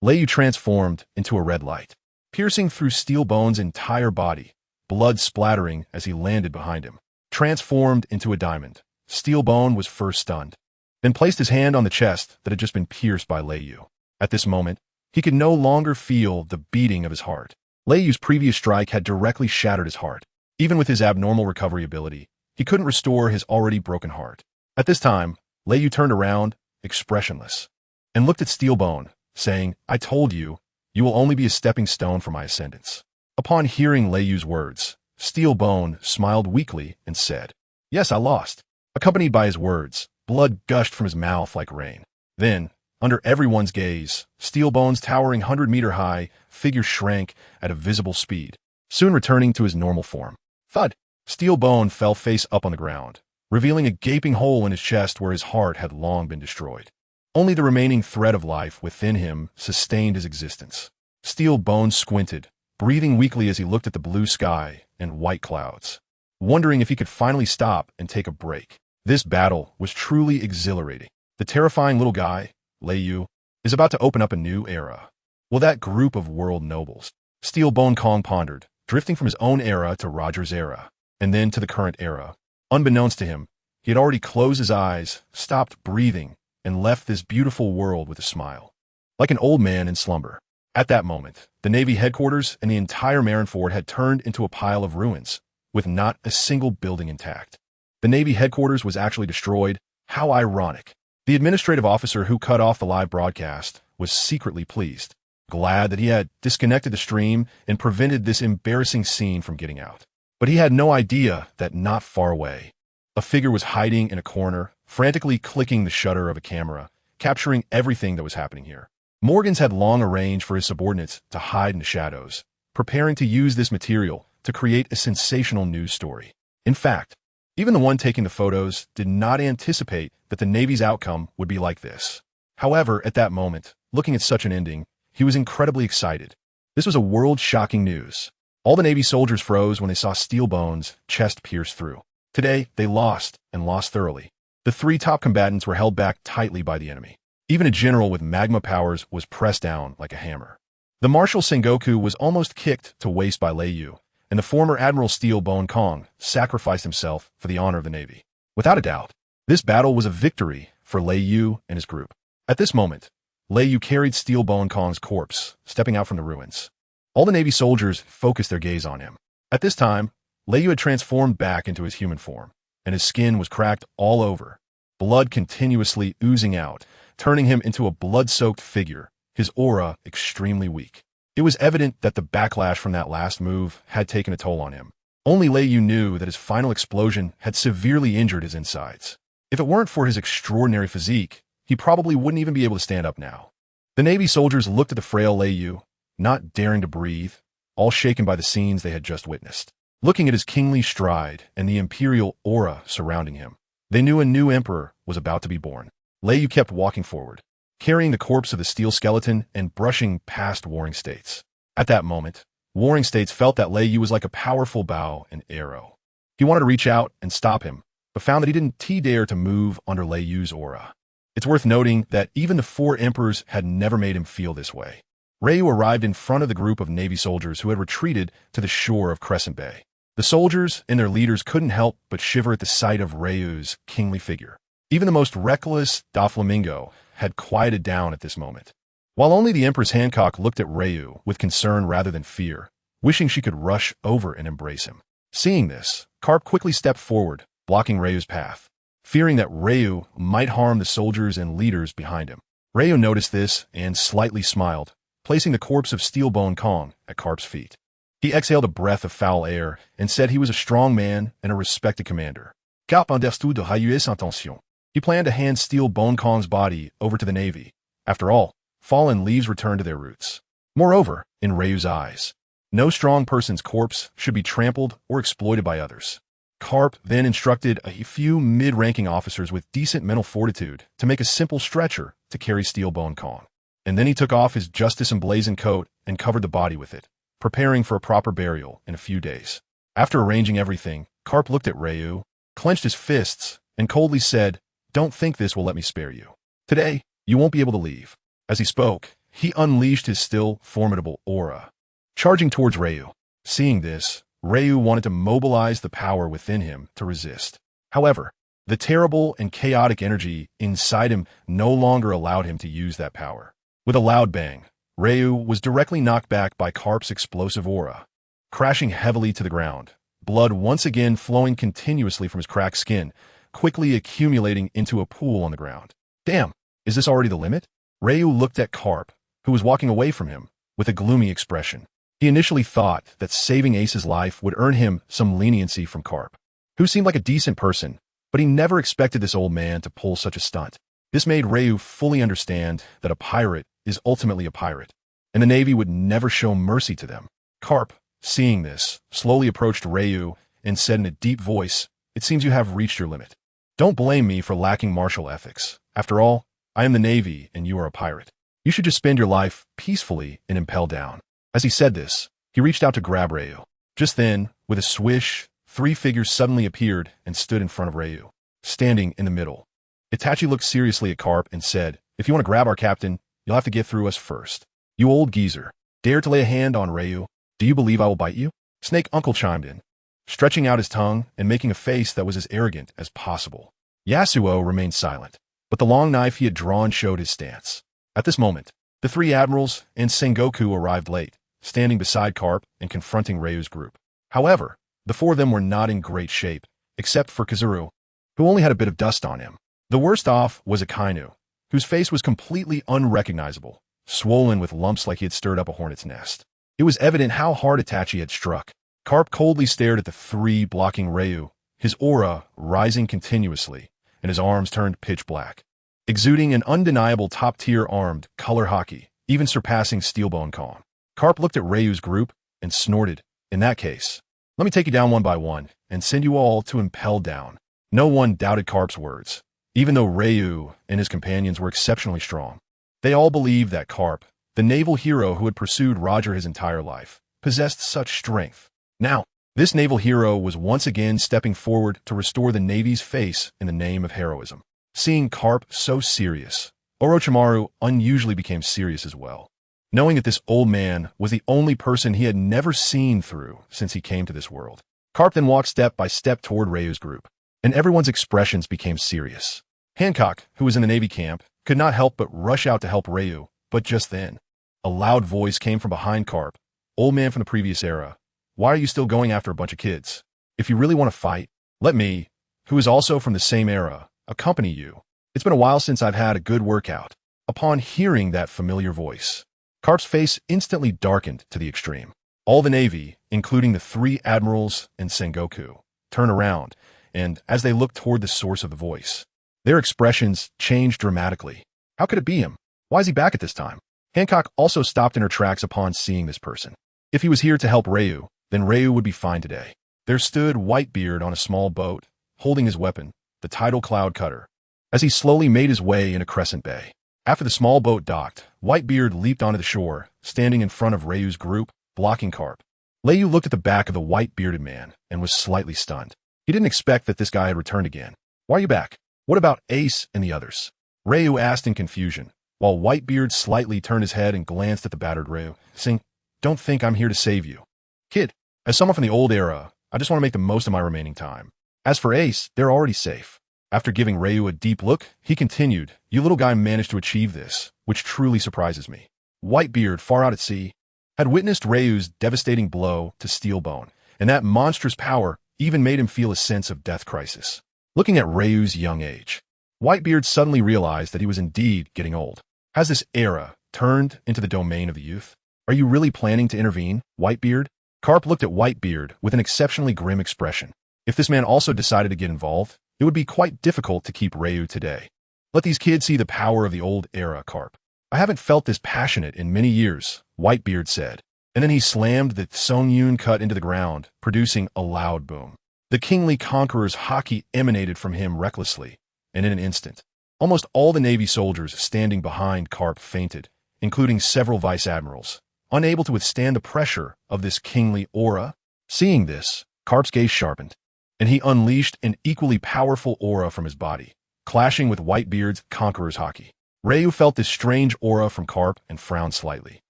Leiyu transformed into a red light, piercing through Steelbone's entire body, blood splattering as he landed behind him. Transformed into a diamond, Steelbone was first stunned, then placed his hand on the chest that had just been pierced by Leiyu. At this moment, he could no longer feel the beating of his heart. Leiyu's previous strike had directly shattered his heart. Even with his abnormal recovery ability, he couldn't restore his already broken heart. At this time, Leiyu turned around, expressionless, and looked at Steelbone, saying, "I told you, you will only be a stepping stone for my ascendance." Upon hearing Leiyu's words, Steelbone smiled weakly and said, "Yes, I lost." Accompanied by his words, blood gushed from his mouth like rain. Then, under everyone's gaze, Steelbone's towering 100-meter-high figure shrank at a visible speed, soon returning to his normal form. Thud! Steelbone fell face up on the ground, revealing a gaping hole in his chest where his heart had long been destroyed. Only the remaining thread of life within him sustained his existence. Steelbone squinted, breathing weakly as he looked at the blue sky and white clouds, wondering if he could finally stop and take a break. This battle was truly exhilarating. The terrifying little guy, Leiyu, is about to open up a new era. Will that group of world nobles? Steelbone Kong pondered, drifting from his own era to Roger's era, and then to the current era. Unbeknownst to him, he had already closed his eyes, stopped breathing, and left this beautiful world with a smile, like an old man in slumber. At that moment, the Navy headquarters and the entire Marineford had turned into a pile of ruins, with not a single building intact. The Navy headquarters was actually destroyed. How ironic. The administrative officer who cut off the live broadcast was secretly pleased, glad that he had disconnected the stream and prevented this embarrassing scene from getting out. But he had no idea that not far away, a figure was hiding in a corner, frantically clicking the shutter of a camera, capturing everything that was happening here. Morgans had long arranged for his subordinates to hide in the shadows, preparing to use this material to create a sensational news story. In fact, even the one taking the photos did not anticipate that the Navy's outcome would be like this. However, at that moment, looking at such an ending, he was incredibly excited. This was a world-shocking news. All the Navy soldiers froze when they saw Steelbone's chest pierced through. Today, they lost, and lost thoroughly. The 3 top combatants were held back tightly by the enemy. Even a general with magma powers was pressed down like a hammer. The Marshal Sengoku was almost kicked to waste by Lei Yu, and the former Admiral Steelbone Kong sacrificed himself for the honor of the Navy. Without a doubt, this battle was a victory for Lei Yu and his group. At this moment, Lei Yu carried Steelbone Kong's corpse, stepping out from the ruins. All the Navy soldiers focused their gaze on him. At this time, Lei Yu had transformed back into his human form, and his skin was cracked all over, blood continuously oozing out, turning him into a blood-soaked figure, his aura extremely weak. It was evident that the backlash from that last move had taken a toll on him. Only Lei Yu knew that his final explosion had severely injured his insides. If it weren't for his extraordinary physique, he probably wouldn't even be able to stand up now. The Navy soldiers looked at the frail Lei Yu, not daring to breathe, all shaken by the scenes they had just witnessed. Looking at his kingly stride and the imperial aura surrounding him, they knew a new emperor was about to be born. Lei Yu kept walking forward, carrying the corpse of the steel skeleton and brushing past Warring States. At that moment, Warring States felt that Lei Yu was like a powerful bow and arrow. He wanted to reach out and stop him, but found that he didn't dare to move under Lei Yu's aura. It's worth noting that even the 4 emperors had never made him feel this way. Ryu arrived in front of the group of Navy soldiers who had retreated to the shore of Crescent Bay. The soldiers and their leaders couldn't help but shiver at the sight of Ryu's kingly figure. Even the most reckless Doflamingo had quieted down at this moment. While only the Empress Hancock looked at Ryu with concern rather than fear, wishing she could rush over and embrace him. Seeing this, Karp quickly stepped forward, blocking Ryu's path, fearing that Ryu might harm the soldiers and leaders behind him. Ryu noticed this and slightly smiled, placing the corpse of Steelbone Kong at Karp's feet. He exhaled a breath of foul air and said he was a strong man and a respected commander. Karp understood Ryu's intention. He planned to hand Steelbone Kong's body over to the Navy. After all, fallen leaves return to their roots. Moreover, in Ryu's eyes, no strong person's corpse should be trampled or exploited by others. Karp then instructed a few mid-ranking officers with decent mental fortitude to make a simple stretcher to carry Steelbone Kong. And then he took off his justice-emblazoned coat and covered the body with it, preparing for a proper burial in a few days. After arranging everything, Karp looked at Ryu, clenched his fists, and coldly said, "Don't think this will let me spare you. Today, you won't be able to leave." As he spoke, he unleashed his still formidable aura, charging towards Ryu. Seeing this, Ryu wanted to mobilize the power within him to resist. However, the terrible and chaotic energy inside him no longer allowed him to use that power. With a loud bang, Ryu was directly knocked back by Karp's explosive aura, crashing heavily to the ground, blood once again flowing continuously from his cracked skin, quickly accumulating into a pool on the ground. Damn, is this already the limit? Ryu looked at Karp, who was walking away from him, with a gloomy expression. He initially thought that saving Ace's life would earn him some leniency from Karp, who seemed like a decent person, but he never expected this old man to pull such a stunt. This made Ryu fully understand that a pirate is ultimately a pirate, and the Navy would never show mercy to them. Karp, seeing this, slowly approached Ryu and said in a deep voice, "It seems you have reached your limit. Don't blame me for lacking martial ethics. After all, I am the Navy and you are a pirate. You should just spend your life peacefully and impel down." As he said this, he reached out to grab Ryu. Just then, with a swish, 3 figures suddenly appeared and stood in front of Ryu, standing in the middle. Itachi looked seriously at Karp and said, "If you want to grab our captain, you'll have to get through us first. You old geezer, dare to lay a hand on Ryu? Do you believe I will bite you?" Snake Uncle chimed in, stretching out his tongue and making a face that was as arrogant as possible. Yasuo remained silent, but the long knife he had drawn showed his stance. At this moment, the 3 admirals and Sengoku arrived late, standing beside Karp and confronting Ryu's group. However, the 4 of them were not in great shape, except for Kazuru, who only had a bit of dust on him. The worst off was Akainu, whose face was completely unrecognizable, swollen with lumps like he had stirred up a hornet's nest. It was evident how hard Itachi had struck. Karp coldly stared at the 3 blocking Ryu, his aura rising continuously, and his arms turned pitch black. exuding an undeniable top-tier armed color hockey, even surpassing Steelbone calm. Carp looked at Ryu's group and snorted. In that case, let me take you down one by one and send you all to Impel Down. No one doubted Carp's words, even though Ryu and his companions were exceptionally strong. They all believed that Carp, the naval hero who had pursued Roger his entire life, possessed such strength. Now, this naval hero was once again stepping forward to restore the Navy's face in the name of heroism. Seeing Carp so serious, Orochimaru unusually became serious as well. Knowing that this old man was the only person he had never seen through since he came to this world. Carp then walked step by step toward Ryu's group, and everyone's expressions became serious. Hancock, who was in the Navy camp, could not help but rush out to help Ryu, but just then, a loud voice came from behind Carp. Old man from the previous era, why are you still going after a bunch of kids? If you really want to fight, let me, who is also from the same era, accompany you. It's been a while since I've had a good workout. Upon hearing that familiar voice, Carp's face instantly darkened to the extreme. All the Navy, including the 3 admirals and Sengoku, turned around, and as they looked toward the source of the voice, their expressions changed dramatically. How could it be him? Why is he back at this time? Hancock also stopped in her tracks upon seeing this person. If he was here to help Ryu, then Ryu would be fine today. There stood Whitebeard on a small boat, holding his weapon, the tidal cloud cutter, as he slowly made his way into Crescent Bay. After the small boat docked, Whitebeard leaped onto the shore, standing in front of Ryu's group, blocking Carp. Ryu looked at the back of the white-bearded man and was slightly stunned. He didn't expect that this guy had returned again. Why are you back? What about Ace and the others? Ryu asked in confusion, while Whitebeard slightly turned his head and glanced at the battered Ryu, saying, "Don't think I'm here to save you. Kid, as someone from the old era, I just want to make the most of my remaining time. As for Ace, they're already safe." After giving Ryu a deep look, he continued, "You little guy managed to achieve this, which truly surprises me." Whitebeard, far out at sea, had witnessed Ryu's devastating blow to Steelbone, and that monstrous power even made him feel a sense of death crisis. Looking at Ryu's young age, Whitebeard suddenly realized that he was indeed getting old. Has this era turned into the domain of the youth? Are you really planning to intervene, Whitebeard? Carp looked at Whitebeard with an exceptionally grim expression. If this man also decided to get involved, it would be quite difficult to keep Ryu today. Let these kids see the power of the old era, Carp. I haven't felt this passionate in many years, Whitebeard said. And then he slammed the Songyun cut into the ground, producing a loud boom. The kingly conqueror's haki emanated from him recklessly, and in an instant, almost all the Navy soldiers standing behind Carp fainted, including several vice admirals, unable to withstand the pressure of this kingly aura. Seeing this, Carp's gaze sharpened, and he unleashed an equally powerful aura from his body, clashing with Whitebeard's conqueror's haki. Ryu felt this strange aura from Carp and frowned slightly.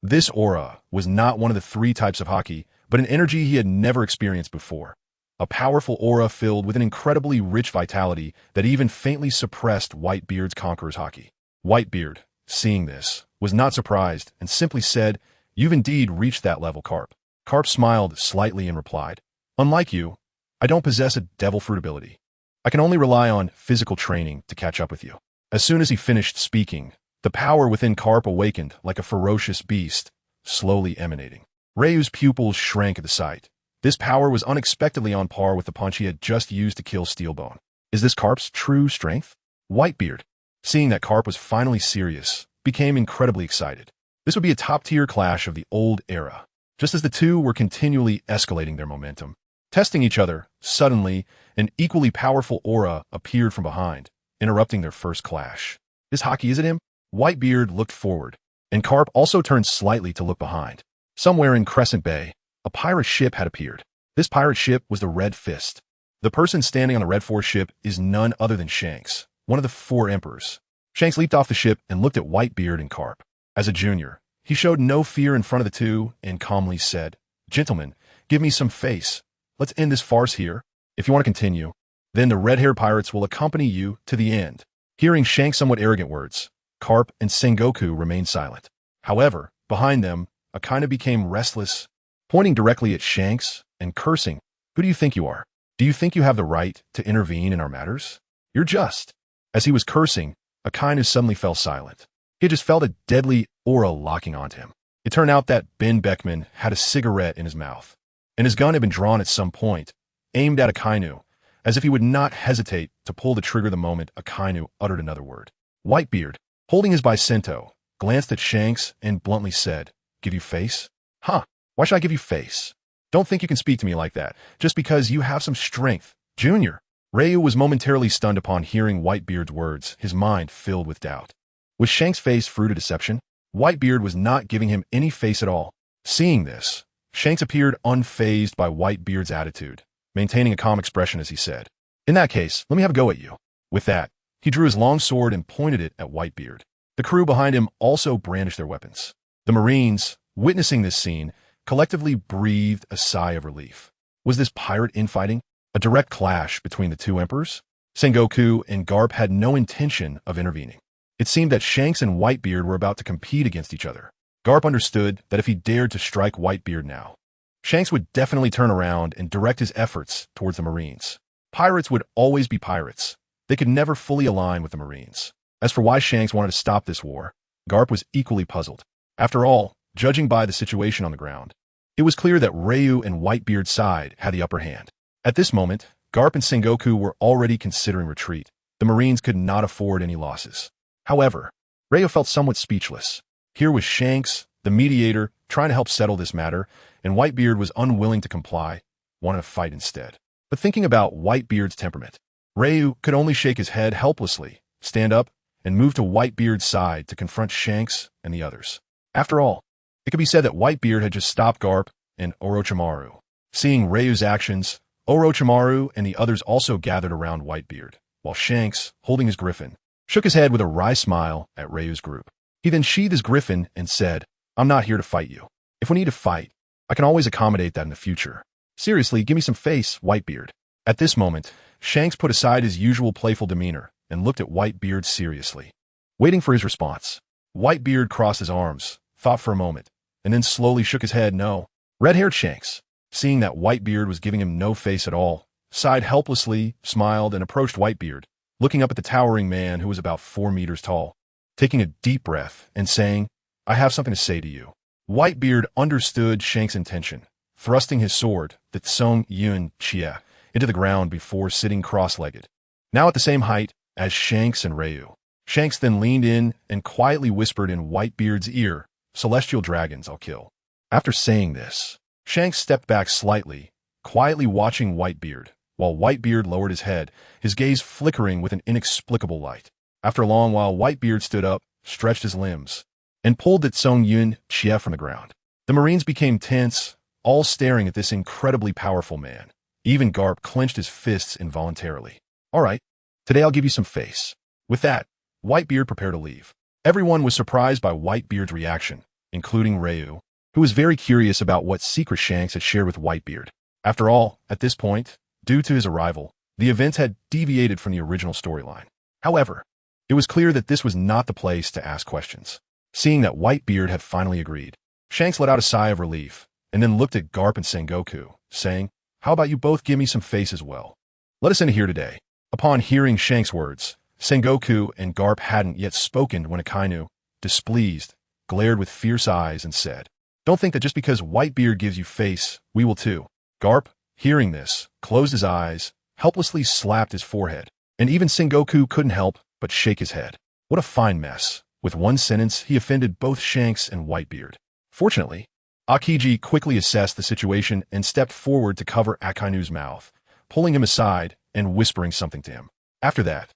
This aura was not one of the 3 types of haki, but an energy he had never experienced before. A powerful aura filled with an incredibly rich vitality that even faintly suppressed Whitebeard's conqueror's haki. Whitebeard, seeing this, was not surprised and simply said, "You've indeed reached that level, Carp." Carp smiled slightly and replied, "Unlike you, I don't possess a devil fruit ability. I can only rely on physical training to catch up with you." As soon as he finished speaking, the power within Carp awakened like a ferocious beast, slowly emanating. Ryu's pupils shrank at the sight. This power was unexpectedly on par with the punch he had just used to kill Steelbone. Is this Carp's true strength? Whitebeard, seeing that Carp was finally serious, became incredibly excited. This would be a top-tier clash of the old era. Just as the two were continually escalating their momentum, testing each other, suddenly, an equally powerful aura appeared from behind, interrupting their first clash. This haki, is it him? Whitebeard looked forward, and Carp also turned slightly to look behind. Somewhere in Crescent Bay, a pirate ship had appeared. This pirate ship was the Red Fist. The person standing on the Red Force ship is none other than Shanks, one of the 4 emperors. Shanks leaped off the ship and looked at Whitebeard and Carp. As a junior, he showed no fear in front of the two and calmly said, "Gentlemen, give me some face. Let's end this farce here. If you want to continue, then the red-haired pirates will accompany you to the end." Hearing Shanks' somewhat arrogant words, Carp and Sengoku remained silent. However, behind them, Akainu became restless, pointing directly at Shanks and cursing. "Who do you think you are? Do you think you have the right to intervene in our matters? You're just." As he was cursing, Akainu suddenly fell silent. He had just felt a deadly aura locking onto him. It turned out that Ben Beckman had a cigarette in his mouth, and his gun had been drawn at some point, aimed at Akainu, as if he would not hesitate to pull the trigger the moment Akainu uttered another word. Whitebeard, holding his bicento, glanced at Shanks and bluntly said, "Give you face? Huh, why should I give you face? Don't think you can speak to me like that, just because you have some strength. Junior." Ryu was momentarily stunned upon hearing Whitebeard's words, his mind filled with doubt. Was Shanks' face fruit of deception? Whitebeard was not giving him any face at all. Seeing this, Shanks appeared unfazed by Whitebeard's attitude, maintaining a calm expression as he said, "In that case, let me have a go at you." With that, he drew his long sword and pointed it at Whitebeard. The crew behind him also brandished their weapons. The Marines, witnessing this scene, collectively breathed a sigh of relief. Was this pirate infighting a direct clash between the two emperors? Sengoku and Garp had no intention of intervening. It seemed that Shanks and Whitebeard were about to compete against each other. Garp understood that if he dared to strike Whitebeard now, Shanks would definitely turn around and direct his efforts towards the Marines. Pirates would always be pirates. They could never fully align with the Marines. As for why Shanks wanted to stop this war, Garp was equally puzzled. After all, judging by the situation on the ground, it was clear that Ryu and Whitebeard's side had the upper hand. At this moment, Garp and Sengoku were already considering retreat. The Marines could not afford any losses. However, Ryu felt somewhat speechless. Here was Shanks, the mediator, trying to help settle this matter, and Whitebeard was unwilling to comply, wanted to fight instead. But thinking about Whitebeard's temperament, Ryu could only shake his head helplessly, stand up, and move to Whitebeard's side to confront Shanks and the others. After all, it could be said that Whitebeard had just stopped Garp and Orochimaru. Seeing Ryu's actions, Orochimaru and the others also gathered around Whitebeard, while Shanks, holding his griffin, shook his head with a wry smile at Ryu's group. He then sheathed his griffin and said, "I'm not here to fight you. If we need to fight, I can always accommodate that in the future. Seriously, give me some face, Whitebeard." At this moment, Shanks put aside his usual playful demeanor and looked at Whitebeard seriously, waiting for his response. Whitebeard crossed his arms, thought for a moment, and then slowly shook his head no. Red-haired Shanks, seeing that Whitebeard was giving him no face at all, sighed helplessly, smiled, and approached Whitebeard, looking up at the towering man who was about 4 meters tall, taking a deep breath and saying, "I have something to say to you." Whitebeard understood Shanks' intention, thrusting his sword, the Tsung Yun Chia, into the ground before sitting cross-legged, now at the same height as Shanks and Ryu. Shanks then leaned in and quietly whispered in Whitebeard's ear, "Celestial dragons I'll kill." After saying this, Shanks stepped back slightly, quietly watching Whitebeard, while Whitebeard lowered his head, his gaze flickering with an inexplicable light. After a long while, Whitebeard stood up, stretched his limbs, and pulled the Tsung Yun Chia from the ground. The Marines became tense, all staring at this incredibly powerful man. Even Garp clenched his fists involuntarily. "All right, today I'll give you some face." With that, Whitebeard prepared to leave. Everyone was surprised by Whitebeard's reaction, including Ryu, who was very curious about what secret Shanks had shared with Whitebeard. After all, at this point, due to his arrival, the events had deviated from the original storyline. However, it was clear that this was not the place to ask questions. Seeing that Whitebeard had finally agreed, Shanks let out a sigh of relief, and then looked at Garp and Sengoku, saying, "How about you both give me some face as well? Let us end here today." Upon hearing Shanks' words, Sengoku and Garp hadn't yet spoken when Akainu, displeased, glared with fierce eyes and said, "Don't think that just because Whitebeard gives you face, we will too." Garp, hearing this, closed his eyes, helplessly slapped his forehead, and even Sengoku couldn't help but shake his head. What a fine mess. With one sentence, he offended both Shanks and Whitebeard. Fortunately, Akiji quickly assessed the situation and stepped forward to cover Akainu's mouth, pulling him aside and whispering something to him. After that,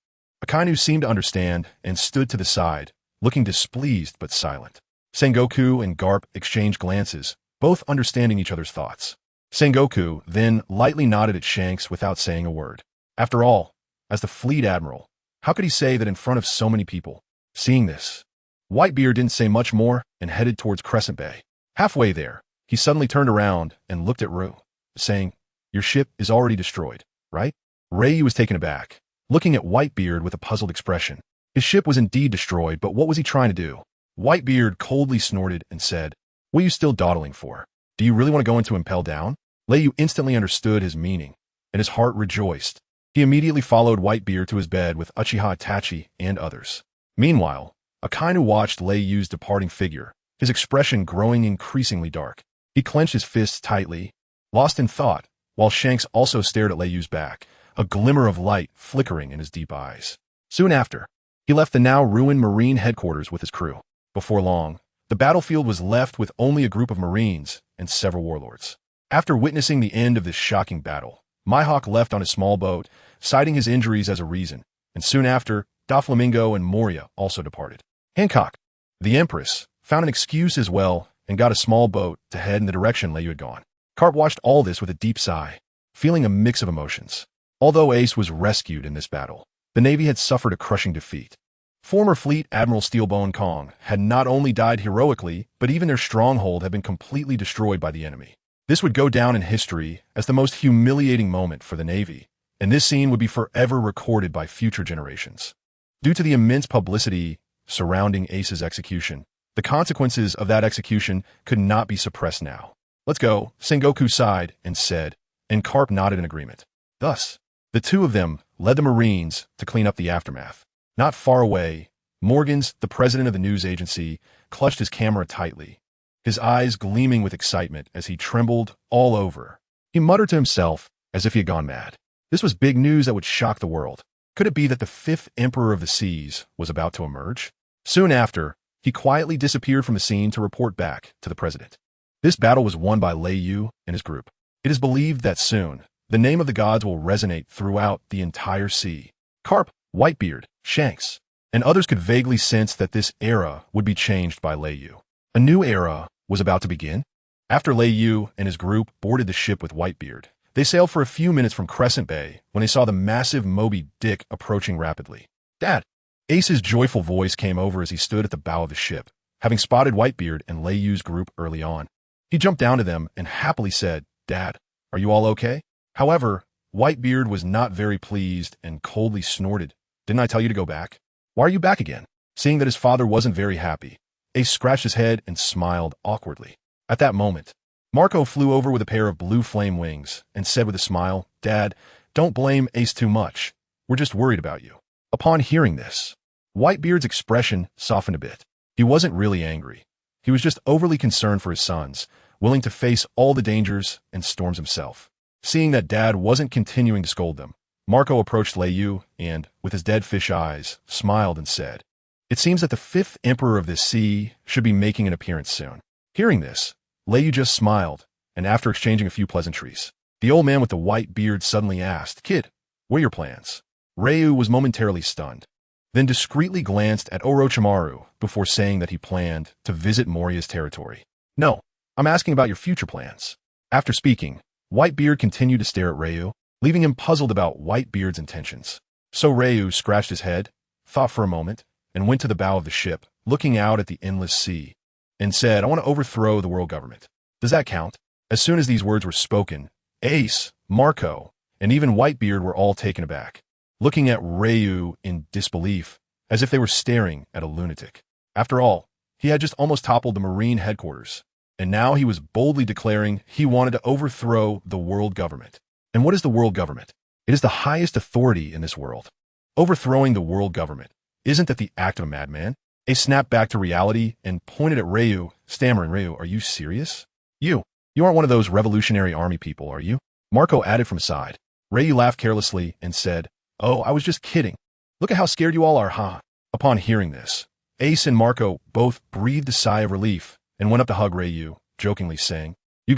Akainu seemed to understand and stood to the side, looking displeased but silent. Sengoku and Garp exchanged glances, both understanding each other's thoughts. Sengoku then lightly nodded at Shanks without saying a word. After all, as the fleet admiral, how could he say that in front of so many people? Seeing this, Whitebeard didn't say much more and headed towards Crescent Bay. Halfway there, he suddenly turned around and looked at Ryu, saying, "Your ship is already destroyed, right?" Ryu was taken aback, looking at Whitebeard with a puzzled expression. His ship was indeed destroyed, but what was he trying to do? Whitebeard coldly snorted and said, "What are you still dawdling for? Do you really want to go into Impel Down?" Ryu instantly understood his meaning, and his heart rejoiced. He immediately followed Whitebeard to his bed with Uchiha Itachi and others. Meanwhile, Akainu watched Ryu's departing figure, his expression growing increasingly dark. He clenched his fists tightly, lost in thought, while Shanks also stared at Ryu's back, a glimmer of light flickering in his deep eyes. Soon after, He left the now ruined Marine headquarters with his crew. Before long, the battlefield was left with only a group of Marines and several warlords. After witnessing the end of this shocking battle, Mihawk left on a small boat, citing his injuries as a reason, and soon after, Doflamingo and Moria also departed. Hancock, the Empress, found an excuse as well and got a small boat to head in the direction Leyu had gone. Carp watched all this with a deep sigh, feeling a mix of emotions. Although Ace was rescued in this battle, the Navy had suffered a crushing defeat. Former Fleet Admiral Steelbone Kong had not only died heroically, but even their stronghold had been completely destroyed by the enemy. This would go down in history as the most humiliating moment for the Navy, and this scene would be forever recorded by future generations. Due to the immense publicity surrounding Ace's execution, the consequences of that execution could not be suppressed now. "Let's go," Sengoku sighed and said, and Carp nodded in agreement. Thus, the two of them led the Marines to clean up the aftermath. Not far away, Morgans, the president of the news agency, clutched his camera tightly, his eyes gleaming with excitement as he trembled all over. He muttered to himself as if he had gone mad. This was big news that would shock the world. Could it be that the fifth Emperor of the Seas was about to emerge? Soon after, he quietly disappeared from the scene to report back to the president. This battle was won by Leyu and his group. It is believed that soon, the name of the gods will resonate throughout the entire sea. Carp, Whitebeard, Shanks, and others could vaguely sense that this era would be changed by Leyu. A new era was about to begin. After Leyu and his group boarded the ship with Whitebeard, they sailed for a few minutes from Crescent Bay when they saw the massive Moby Dick approaching rapidly. "Dad!" Ace's joyful voice came over as he stood at the bow of the ship, having spotted Whitebeard and Leyu's group early on. He jumped down to them and happily said, "Dad, are you all okay?" However, Whitebeard was not very pleased and coldly snorted, "Didn't I tell you to go back? Why are you back again?" Seeing that his father wasn't very happy, Ace scratched his head and smiled awkwardly. At that moment, Marco flew over with a pair of blue flame wings and said with a smile, "Dad, don't blame Ace too much. We're just worried about you." Upon hearing this, Whitebeard's expression softened a bit. He wasn't really angry. He was just overly concerned for his sons, willing to face all the dangers and storms himself. Seeing that Dad wasn't continuing to scold them, Marco approached Leyu and, with his dead fish eyes, smiled and said, "It seems that the fifth Emperor of this sea should be making an appearance soon." Hearing this, Leyu just smiled, and after exchanging a few pleasantries, the old man with the white beard suddenly asked, "Kid, what are your plans?" Ryu was momentarily stunned, then discreetly glanced at Orochimaru before saying that he planned to visit Moria's territory. "No, I'm asking about your future plans." After speaking, Whitebeard continued to stare at Ryu, leaving him puzzled about Whitebeard's intentions. So Ryu scratched his head, thought for a moment, and went to the bow of the ship, looking out at the endless sea, and said, "I want to overthrow the world government." "Does that count?" As soon as these words were spoken, Ace, Marco, and even Whitebeard were all taken aback, looking at Ryu in disbelief, as if they were staring at a lunatic. After all, he had just almost toppled the Marine headquarters, and now he was boldly declaring he wanted to overthrow the world government. And what is the world government? It is the highest authority in this world. Overthrowing the world government, isn't that the act of a madman? Ace snapped back to reality and pointed at Ryu, stammering, "Ryu, are you serious? You aren't one of those Revolutionary Army people, are you?" Marco added from side. Ryu laughed carelessly and said, "Oh, I was just kidding. Look at how scared you all are, huh?" Upon hearing this, Ace and Marco both breathed a sigh of relief and went up to hug Ryu, jokingly saying, "You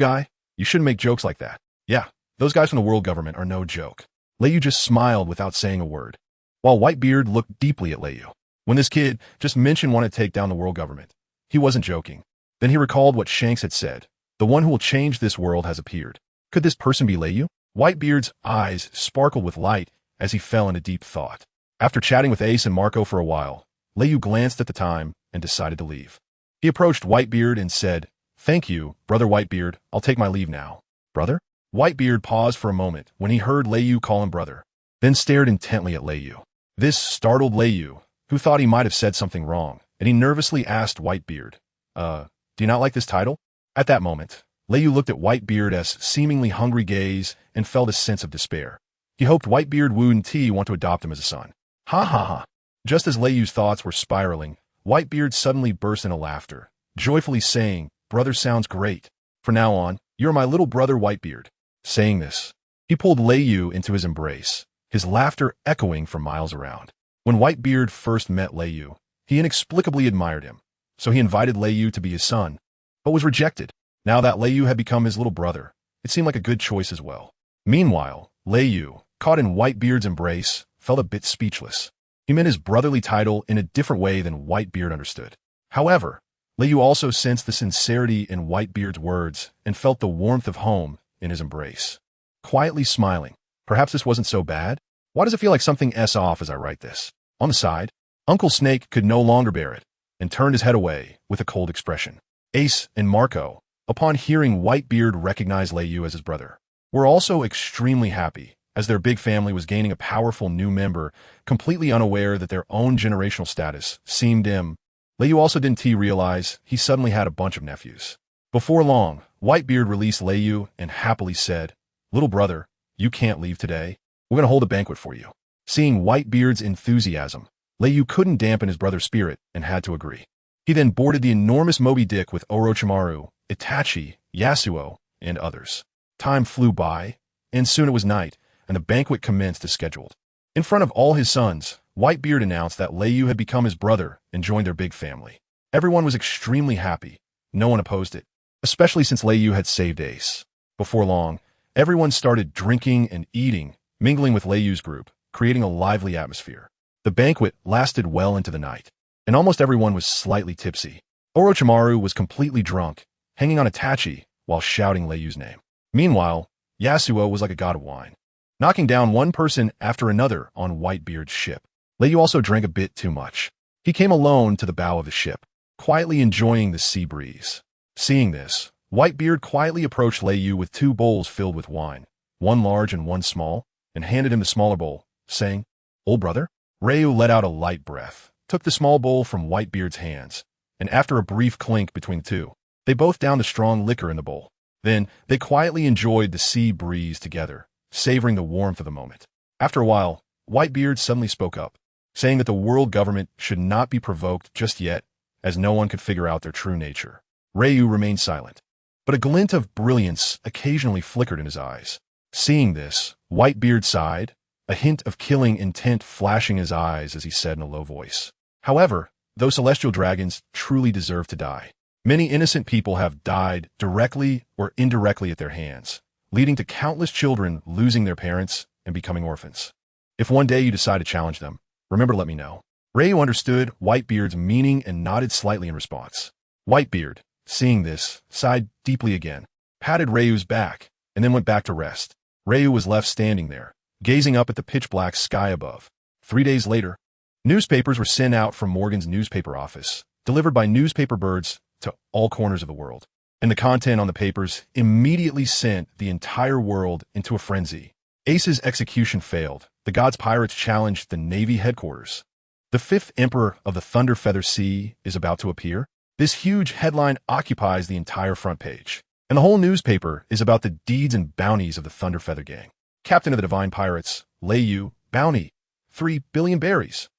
shouldn't make jokes like that. Yeah, those guys from the world government are no joke." Leyu just smiled without saying a word, while Whitebeard looked deeply at Leyu. When this kid just mentioned wanting to take down the world government, he wasn't joking. Then he recalled what Shanks had said. The one who will change this world has appeared. Could this person be Leyu? Whitebeard's eyes sparkled with light as he fell into deep thought. After chatting with Ace and Marco for a while, Leyu glanced at the time and decided to leave. He approached Whitebeard and said, "Thank you, Brother Whitebeard. I'll take my leave now." "Brother?" Whitebeard paused for a moment when he heard Leyu call him brother, then stared intently at Leyu. This startled Leyu, who thought he might have said something wrong, and he nervously asked Whitebeard, "Do you not like this title?" At that moment, Leyu looked at Whitebeard's seemingly hungry gaze and felt a sense of despair. He hoped Whitebeard wouldn't want to adopt him as a son. Ha ha ha. Just as Leyu's thoughts were spiraling, Whitebeard suddenly burst into laughter, joyfully saying, "Brother sounds great. From now on, you're my little brother Whitebeard." Saying this, he pulled Leyu into his embrace, his laughter echoing for miles around. When Whitebeard first met Lei, he inexplicably admired him, so he invited Lei to be his son, but was rejected. Now that Lei had become his little brother, it seemed like a good choice as well. Meanwhile, Lei, caught in Whitebeard's embrace, felt a bit speechless. He meant his brotherly title in a different way than Whitebeard understood. However, Lei also sensed the sincerity in Whitebeard's words and felt the warmth of home in his embrace. Quietly smiling, perhaps this wasn't so bad? Why does it feel like something's off as I write this? On the side, Uncle Snake could no longer bear it and turned his head away with a cold expression. Ace and Marco, upon hearing Whitebeard recognize Lei as his brother, were also extremely happy as their big family was gaining a powerful new member, completely unaware that their own generational status seemed dim. Lei also didn't realize he suddenly had a bunch of nephews. Before long, Whitebeard released Lei and happily said, "Little brother, you can't leave today. We're going to hold a banquet for you." Seeing Whitebeard's enthusiasm, Lei couldn't dampen his brother's spirit and had to agree. He then boarded the enormous Moby Dick with Orochimaru, Itachi, Yasuo, and others. Time flew by, and soon it was night, and the banquet commenced as scheduled. In front of all his sons, Whitebeard announced that Lei had become his brother and joined their big family. Everyone was extremely happy. No one opposed it, especially since Lei had saved Ace. Before long, everyone started drinking and eating, mingling with Lei's group, creating a lively atmosphere. The banquet lasted well into the night, and almost everyone was slightly tipsy. Orochimaru was completely drunk, hanging on Itachi while shouting Lei's name. Meanwhile, Yasuo was like a god of wine, knocking down one person after another on Whitebeard's ship. Lei also drank a bit too much. He came alone to the bow of the ship, quietly enjoying the sea breeze. Seeing this, Whitebeard quietly approached Lei with 2 bowls filled with wine, one large and one small, and handed him the smaller bowl, saying, "Old brother?" Ryu let out a light breath, took the small bowl from Whitebeard's hands, and after a brief clink between the two, they both downed the strong liquor in the bowl. Then, they quietly enjoyed the sea breeze together, savoring the warmth of the moment. After a while, Whitebeard suddenly spoke up, saying that the world government should not be provoked just yet, as no one could figure out their true nature. Ryu remained silent, but a glint of brilliance occasionally flickered in his eyes. Seeing this, Whitebeard sighed, a hint of killing intent flashing his eyes as he said in a low voice, "However, those celestial dragons truly deserve to die. Many innocent people have died directly or indirectly at their hands, leading to countless children losing their parents and becoming orphans. If one day you decide to challenge them, remember to let me know." Ryu understood Whitebeard's meaning and nodded slightly in response. Whitebeard, seeing this, sighed deeply again, patted Ryu's back, and then went back to rest. Ryu was left standing there, gazing up at the pitch-black sky above. 3 days later, newspapers were sent out from Morgan's newspaper office, delivered by newspaper birds to all corners of the world. And the content on the papers immediately sent the entire world into a frenzy. Ace's execution failed. The God's pirates challenged the Navy headquarters. The 5th Emperor of the Thunder Feather Sea is about to appear. This huge headline occupies the entire front page, and the whole newspaper is about the deeds and bounties of the Thunder Feather Gang. Captain of the Divine Pirates, Lei, bounty, 3 billion berries.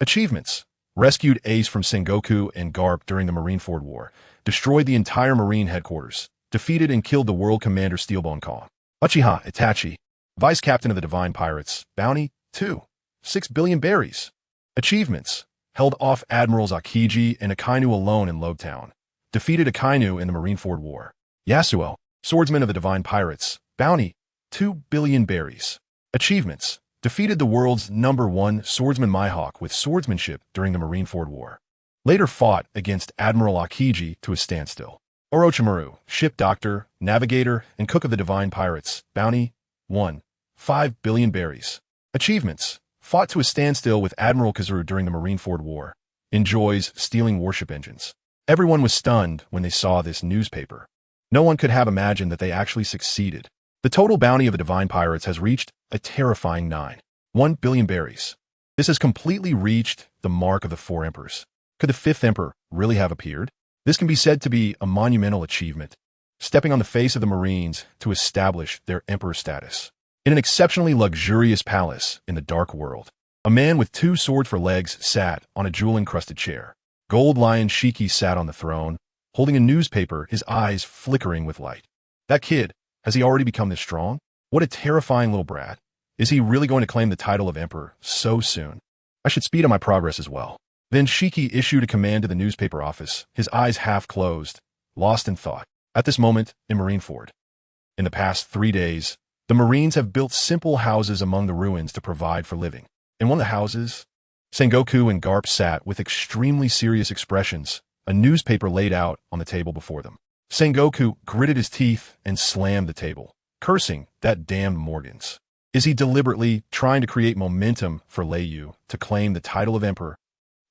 Achievements: rescued Ace from Sengoku and Garp during the Marineford War, destroyed the entire Marine headquarters, defeated and killed the World Commander Steelbone Kaw. Uchiha Itachi, Vice Captain of the Divine Pirates, bounty, 2, 6 billion berries. Achievements: held off Admirals Akiji and Akainu alone in Logtown, defeated Akainu in the Marineford War. Yasuo, Swordsman of the Divine Pirates, bounty, 2 billion berries. Achievements: defeated the world's #1 swordsman Mihawk with swordsmanship during the Marineford War. Later fought against Admiral Akiji to a standstill. Orochimaru, ship doctor, navigator, and cook of the Divine Pirates, bounty, 1, 5 billion berries. Achievements: fought to a standstill with Admiral Kazuru during the Marineford War. Enjoys stealing warship engines. Everyone was stunned when they saw this newspaper. No one could have imagined that they actually succeeded. The total bounty of the Divine Pirates has reached a terrifying 1 billion berries. This has completely reached the mark of the 4 emperors. Could the 5th Emperor really have appeared? This can be said to be a monumental achievement, stepping on the face of the Marines to establish their emperor status. In an exceptionally luxurious palace in the Dark World, a man with 2 swords for legs sat on a jewel-encrusted chair. Gold Lion Shiki sat on the throne, holding a newspaper, his eyes flickering with light. That kid, has he already become this strong? What a terrifying little brat. Is he really going to claim the title of emperor so soon? I should speed up my progress as well. Then Shiki issued a command to the newspaper office, his eyes half closed, lost in thought. At this moment, in Marineford. In the past 3 days, the Marines have built simple houses among the ruins to provide for living. In one of the houses, Sengoku and Garp sat with extremely serious expressions, a newspaper laid out on the table before them. Sengoku gritted his teeth and slammed the table, cursing that damned Morgans. Is he deliberately trying to create momentum for Leiyu to claim the title of emperor?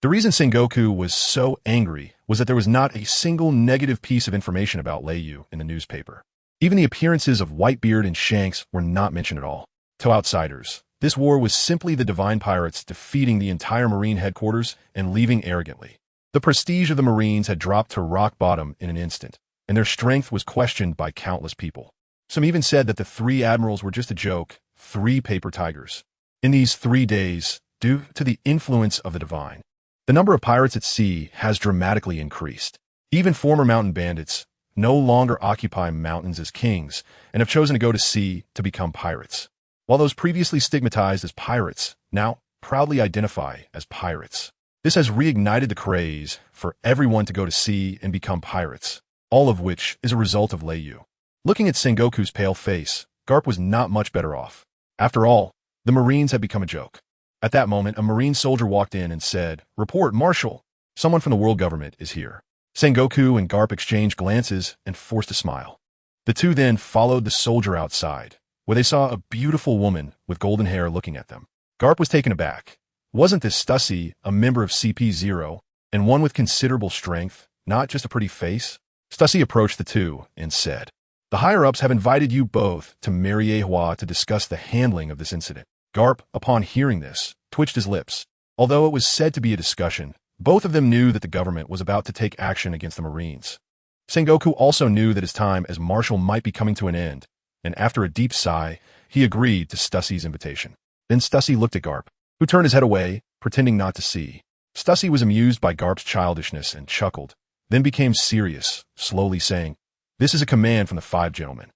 The reason Sengoku was so angry was that there was not a single negative piece of information about Leiyu in the newspaper. Even the appearances of Whitebeard and Shanks were not mentioned at all. To outsiders, this war was simply the divine pirates defeating the entire Marine headquarters and leaving arrogantly. The prestige of the Marines had dropped to rock bottom in an instant, and their strength was questioned by countless people. Some even said that the 3 admirals were just a joke, 3 paper tigers. In these 3 days, due to the influence of the divine, the number of pirates at sea has dramatically increased. Even former mountain bandits no longer occupy mountains as kings and have chosen to go to sea to become pirates, while those previously stigmatized as pirates now proudly identify as pirates. This has reignited the craze for everyone to go to sea and become pirates, all of which is a result of Leiyu. Looking at Sengoku's pale face, Garp was not much better off. After all, the Marines had become a joke. At that moment, a Marine soldier walked in and said, "Report, Marshal! Someone from the world government is here." Sengoku and Garp exchanged glances and forced a smile. The two then followed the soldier outside, where they saw a beautiful woman with golden hair looking at them. Garp was taken aback. Wasn't this Stussy, a member of CP0, and one with considerable strength, not just a pretty face? Stussy approached the two and said, "The higher-ups have invited you both to Mariehua to discuss the handling of this incident." Garp, upon hearing this, twitched his lips. Although it was said to be a discussion, both of them knew that the government was about to take action against the Marines. Sengoku also knew that his time as marshal might be coming to an end, and after a deep sigh, he agreed to Stussy's invitation. Then Stussy looked at Garp, who turned his head away, pretending not to see. Stussy was amused by Garp's childishness and chuckled, then became serious, slowly saying, "This is a command from the 5 gentlemen."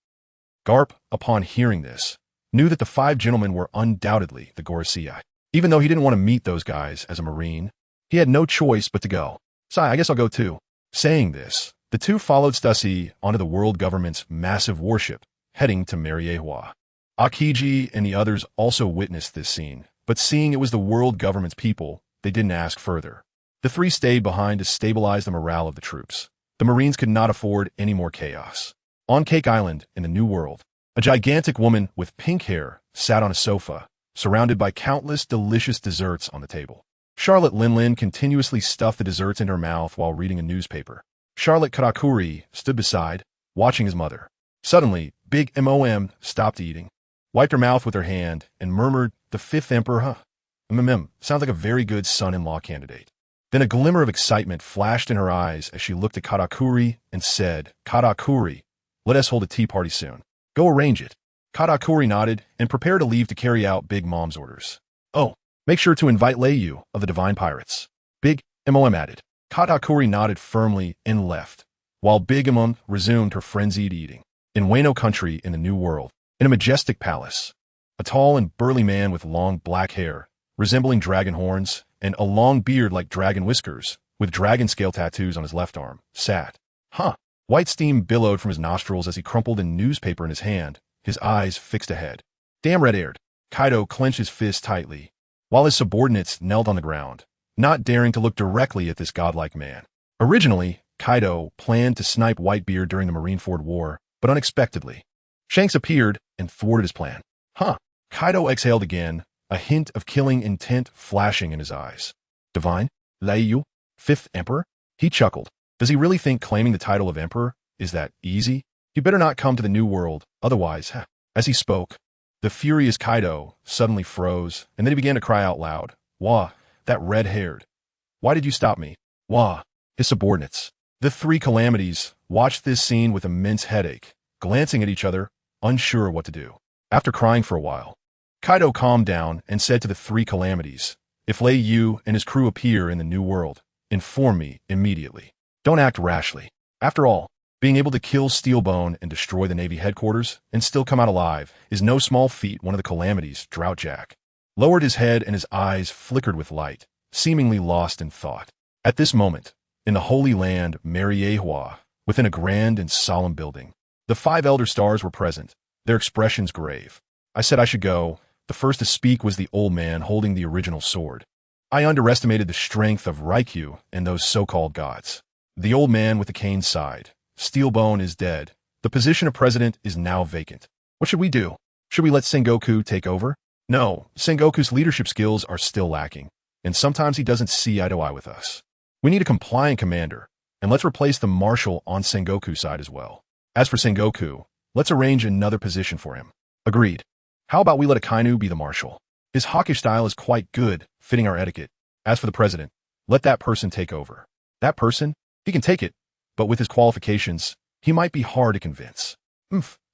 Garp, upon hearing this, knew that the 5 gentlemen were undoubtedly the Gorosei. Even though he didn't want to meet those guys as a Marine, he had no choice but to go. "Sai, I guess I'll go too." Saying this, the two followed Stussy onto the world government's massive warship, heading to Mariehua. Akiji and the others also witnessed this scene, but seeing it was the world government's people, they didn't ask further. The 3 stayed behind to stabilize the morale of the troops. The Marines could not afford any more chaos. On Cake Island, in the New World, a gigantic woman with pink hair sat on a sofa, surrounded by countless delicious desserts on the table. Charlotte Linlin continuously stuffed the desserts in her mouth while reading a newspaper. Charlotte Karakuri stood beside, watching his mother. Suddenly, Big Mom stopped eating, wiped her mouth with her hand, and murmured, "The 5th Emperor, sounds like a very good son-in-law candidate." Then a glimmer of excitement flashed in her eyes as she looked at Karakuri and said, "Karakuri, let us hold a tea party soon. Go arrange it." Karakuri nodded and prepared to leave to carry out Big Mom's orders. "Oh, make sure to invite Leiyu of the Divine Pirates," Big Mom added. Katakuri nodded firmly and left, while Big Mom resumed her frenzied eating. In Wano country in the New World, in a majestic palace, a tall and burly man with long black hair, resembling dragon horns, and a long beard like dragon whiskers, with dragon scale tattoos on his left arm, sat. White steam billowed from his nostrils as he crumpled a newspaper in his hand, his eyes fixed ahead. Damn red-haired. Kaido clenched his fist tightly, while his subordinates knelt on the ground, not daring to look directly at this godlike man. Originally, Kaido planned to snipe Whitebeard during the Marineford War, but unexpectedly, Shanks appeared and thwarted his plan. Kaido exhaled again, a hint of killing intent flashing in his eyes. "Divine? Leiyu? 5th Emperor?" He chuckled. Does he really think claiming the title of Emperor is that easy? You better not come to the New World, otherwise, As he spoke, the furious Kaido suddenly froze, and then he began to cry out loud. "Wah, that red-haired. Why did you stop me? Wah." His subordinates, the 3 calamities, watched this scene with immense headache, glancing at each other, unsure what to do. After crying for a while, Kaido calmed down and said to the 3 calamities, "If Leiyu and his crew appear in the New World, inform me immediately. Don't act rashly. After all, being able to kill Steelbone and destroy the Navy headquarters and still come out alive is no small feat," one of the calamities, Droughtjack. lowered his head and his eyes flickered with light, seemingly lost in thought. At this moment, in the Holy Land, Mariehua, within a grand and solemn building, the 5 elder stars were present, their expressions grave. I said I should go. The first to speak was the old man holding the original sword. I underestimated the strength of Raikyu and those so-called gods. The old man with the cane sighed. Steelbone is dead. The position of president is now vacant. What should we do? Should we let Sengoku take over? No, Sengoku's leadership skills are still lacking, and sometimes he doesn't see eye to eye with us. We need a compliant commander, and let's replace the marshal on Sengoku's side as well. As for Sengoku, let's arrange another position for him. Agreed. How about we let Akainu be the marshal? His hawkish style is quite good, fitting our etiquette. As for the president, let that person take over. That person? He can take it, but with his qualifications, he might be hard to convince.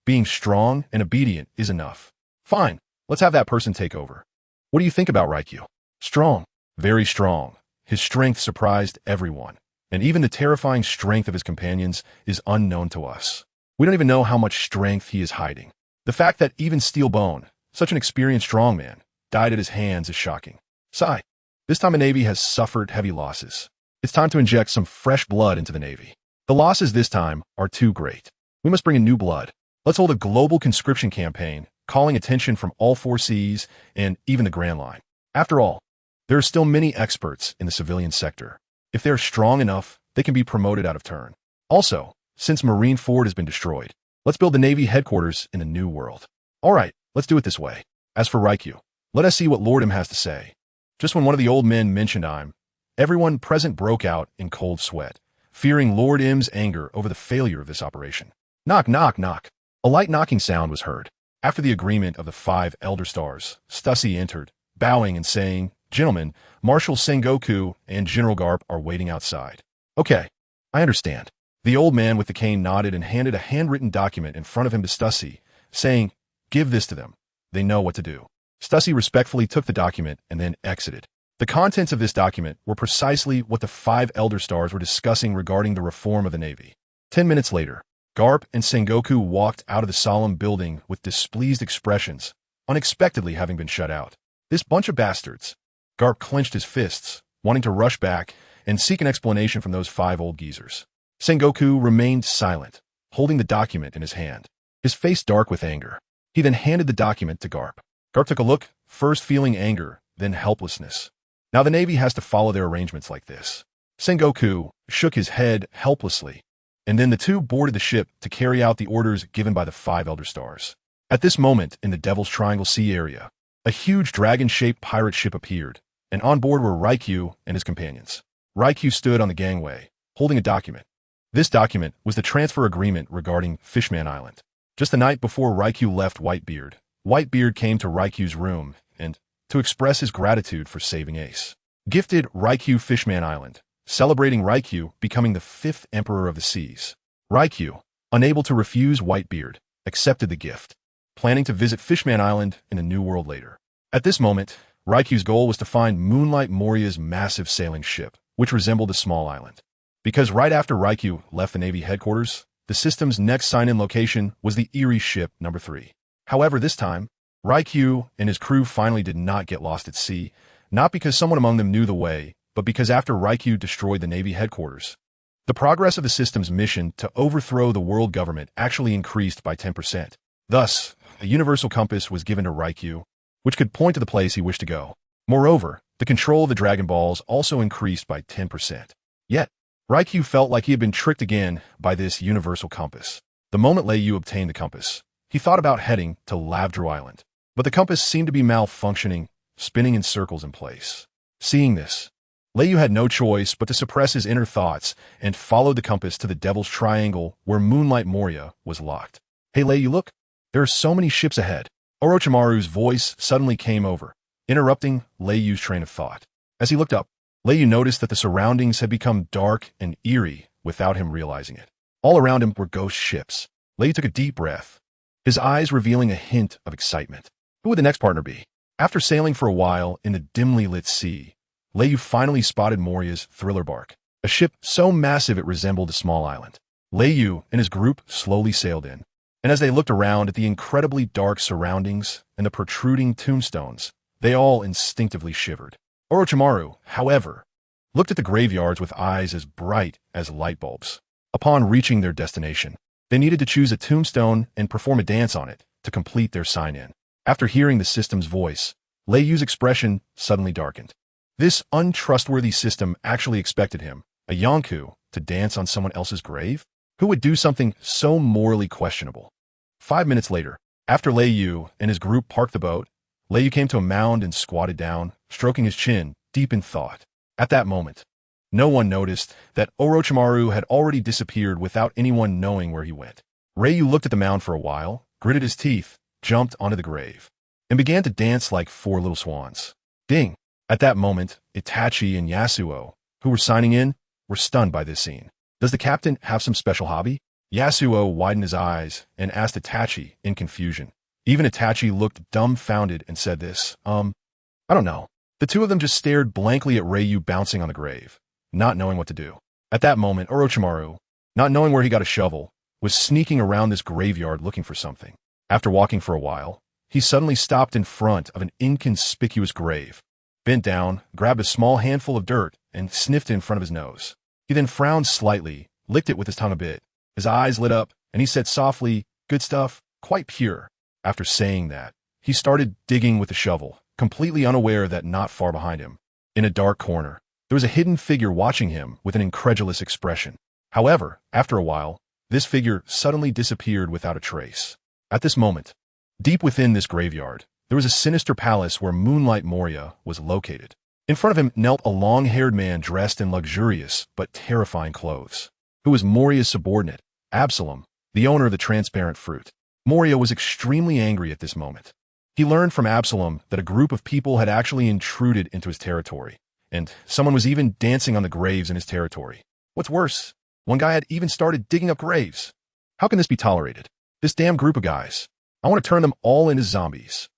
Being strong and obedient is enough. Fine, let's have that person take over. What do you think about Raikyu? Strong. Very strong. His strength surprised everyone, and even the terrifying strength of his companions is unknown to us. We don't even know how much strength he is hiding. The fact that even Steelbone, such an experienced strongman, died at his hands is shocking. Sigh. This time the Navy has suffered heavy losses. It's time to inject some fresh blood into the Navy. The losses this time are too great. We must bring in new blood. Let's hold a global conscription campaign, calling attention from all 4 seas and even the Grand Line. After all, there are still many experts in the civilian sector. If they're strong enough, they can be promoted out of turn. Also, since Marineford has been destroyed, let's build the Navy headquarters in a new world. All right, let's do it this way. As for Raikyu, let us see what Lord Im has to say. Just when one of the old men mentioned Im, everyone present broke out in cold sweat, fearing Lord Im's anger over the failure of this operation. Knock, knock, knock. A light knocking sound was heard. After the agreement of the 5 elder stars, Stussy entered, bowing and saying, "Gentlemen, Marshal Sengoku and General Garp are waiting outside." Okay, I understand. The old man with the cane nodded and handed a handwritten document in front of him to Stussy, saying, "Give this to them. They know what to do." Stussy respectfully took the document and then exited. The contents of this document were precisely what the 5 elder stars were discussing regarding the reform of the Navy. 10 minutes later, Garp and Sengoku walked out of the solemn building with displeased expressions, unexpectedly having been shut out. This bunch of bastards. Garp clenched his fists, wanting to rush back and seek an explanation from those 5 old geezers. Sengoku remained silent, holding the document in his hand, his face dark with anger. He then handed the document to Garp. Garp took a look, first feeling anger, then helplessness. Now the Navy has to follow their arrangements like this. Sengoku shook his head helplessly, and then the two boarded the ship to carry out the orders given by the 5 elder stars. At this moment, in the Devil's Triangle Sea area, a huge dragon-shaped pirate ship appeared, and on board were Raikyu and his companions. Raikyu stood on the gangway, holding a document. This document was the transfer agreement regarding Fishman Island. Just the night before Raikyu left Whitebeard, Whitebeard came to Raikyu's room and, to express his gratitude for saving Ace, gifted Raikyu Fishman Island, celebrating Raikyu becoming the 5th Emperor of the Seas. Raikyu, unable to refuse Whitebeard, accepted the gift, planning to visit Fishman Island in a new world later. At this moment, Raikyu's goal was to find Moonlight Moria's massive sailing ship, which resembled a small island. Because right after Raikyu left the Navy headquarters, the system's next sign-in location was the Erie ship number 3. However, this time, Raikyu and his crew finally did not get lost at sea, not because someone among them knew the way, but because after Raikyu destroyed the Navy headquarters, the progress of the system's mission to overthrow the world government actually increased by 10%. Thus, a universal compass was given to Raikyu, which could point to the place he wished to go. Moreover, the control of the Dragon Balls also increased by 10%. Yet, Raikyu felt like he had been tricked again by this universal compass. The moment Leiyu obtained the compass, he thought about heading to Lavdru Island, but the compass seemed to be malfunctioning, spinning in circles in place. Seeing this, Leiyu had no choice but to suppress his inner thoughts and followed the compass to the Devil's Triangle where Moonlight Moria was locked. "Hey Leiyu, look, there are so many ships ahead." Orochimaru's voice suddenly came over, interrupting Leiyu's train of thought. As he looked up, Leiyu noticed that the surroundings had become dark and eerie without him realizing it. All around him were ghost ships. Leiyu took a deep breath, his eyes revealing a hint of excitement. Who would the next partner be? After sailing for a while in the dimly lit sea, Leiyu finally spotted Moria's thriller bark, a ship so massive it resembled a small island. Leiyu and his group slowly sailed in, and as they looked around at the incredibly dark surroundings and the protruding tombstones, They all instinctively shivered. Orochimaru, however, looked at the graveyards with eyes as bright as light bulbs. Upon reaching their destination, they needed to choose a tombstone and perform a dance on it to complete their sign-in. After hearing the system's voice, Lei Yu's expression suddenly darkened. This untrustworthy system actually expected him, a Yonku, to dance on someone else's grave? Who would do something so morally questionable? 5 minutes later, after Lei Yu and his group parked the boat, Lei Yu came to a mound and squatted down, stroking his chin, deep in thought. At that moment, no one noticed that Orochimaru had already disappeared without anyone knowing where he went. Ryu looked at the mound for a while, gritted his teeth, jumped onto the grave, and began to dance like 4 little swans. Ding! At that moment, Itachi and Yasuo, who were signing in, were stunned by this scene. Does the captain have some special hobby? Yasuo widened his eyes and asked Itachi in confusion. Even Itachi looked dumbfounded and said this, I don't know. The two of them just stared blankly at Ryu bouncing on the grave, not knowing what to do. At that moment, Orochimaru, not knowing where he got a shovel, was sneaking around this graveyard looking for something. After walking for a while, he suddenly stopped in front of an inconspicuous grave, bent down, grabbed a small handful of dirt, and sniffed it in front of his nose. He then frowned slightly, licked it with his tongue a bit. His eyes lit up, and he said softly, "Good stuff, quite pure." After saying that, he started digging with the shovel, completely unaware that not far behind him, in a dark corner, there was a hidden figure watching him with an incredulous expression. However, after a while, this figure suddenly disappeared without a trace. At this moment, deep within this graveyard, there was a sinister palace where Moonlight Moria was located. In front of him knelt a long-haired man dressed in luxurious but terrifying clothes, who was Moria's subordinate, Absalom, the owner of the transparent fruit. Moria was extremely angry at this moment. He learned from Absalom that a group of people had actually intruded into his territory, and someone was even dancing on the graves in his territory. What's worse, one guy had even started digging up graves. How can this be tolerated? This damn group of guys. I want to turn them all into zombies.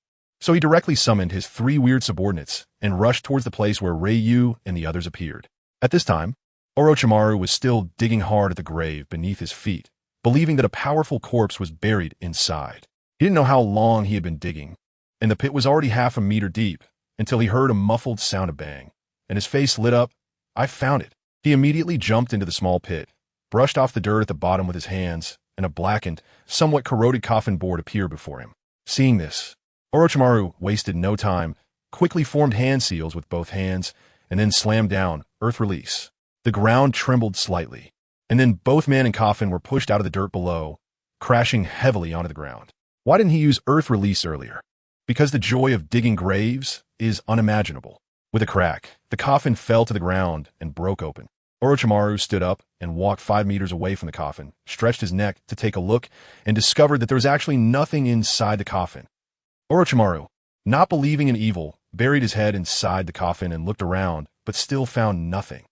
So he directly summoned his 3 weird subordinates and rushed towards the place where Ryu and the others appeared. At this time, Orochimaru was still digging hard at the grave beneath his feet, believing that a powerful corpse was buried inside. He didn't know how long he had been digging, and the pit was already half a meter deep, until he heard a muffled sound of bang, and his face lit up. I found it. He immediately jumped into the small pit, brushed off the dirt at the bottom with his hands, and a blackened, somewhat corroded coffin board appeared before him. Seeing this, Orochimaru wasted no time, quickly formed hand seals with both hands, and then slammed down, earth release. The ground trembled slightly, and then both man and coffin were pushed out of the dirt below, crashing heavily onto the ground. Why didn't he use earth release earlier? Because the joy of digging graves is unimaginable. With a crack, the coffin fell to the ground and broke open. Orochimaru stood up and walked 5 meters away from the coffin, stretched his neck to take a look, and discovered that there was actually nothing inside the coffin. Orochimaru, not believing in evil, buried his head inside the coffin and looked around, but still found nothing.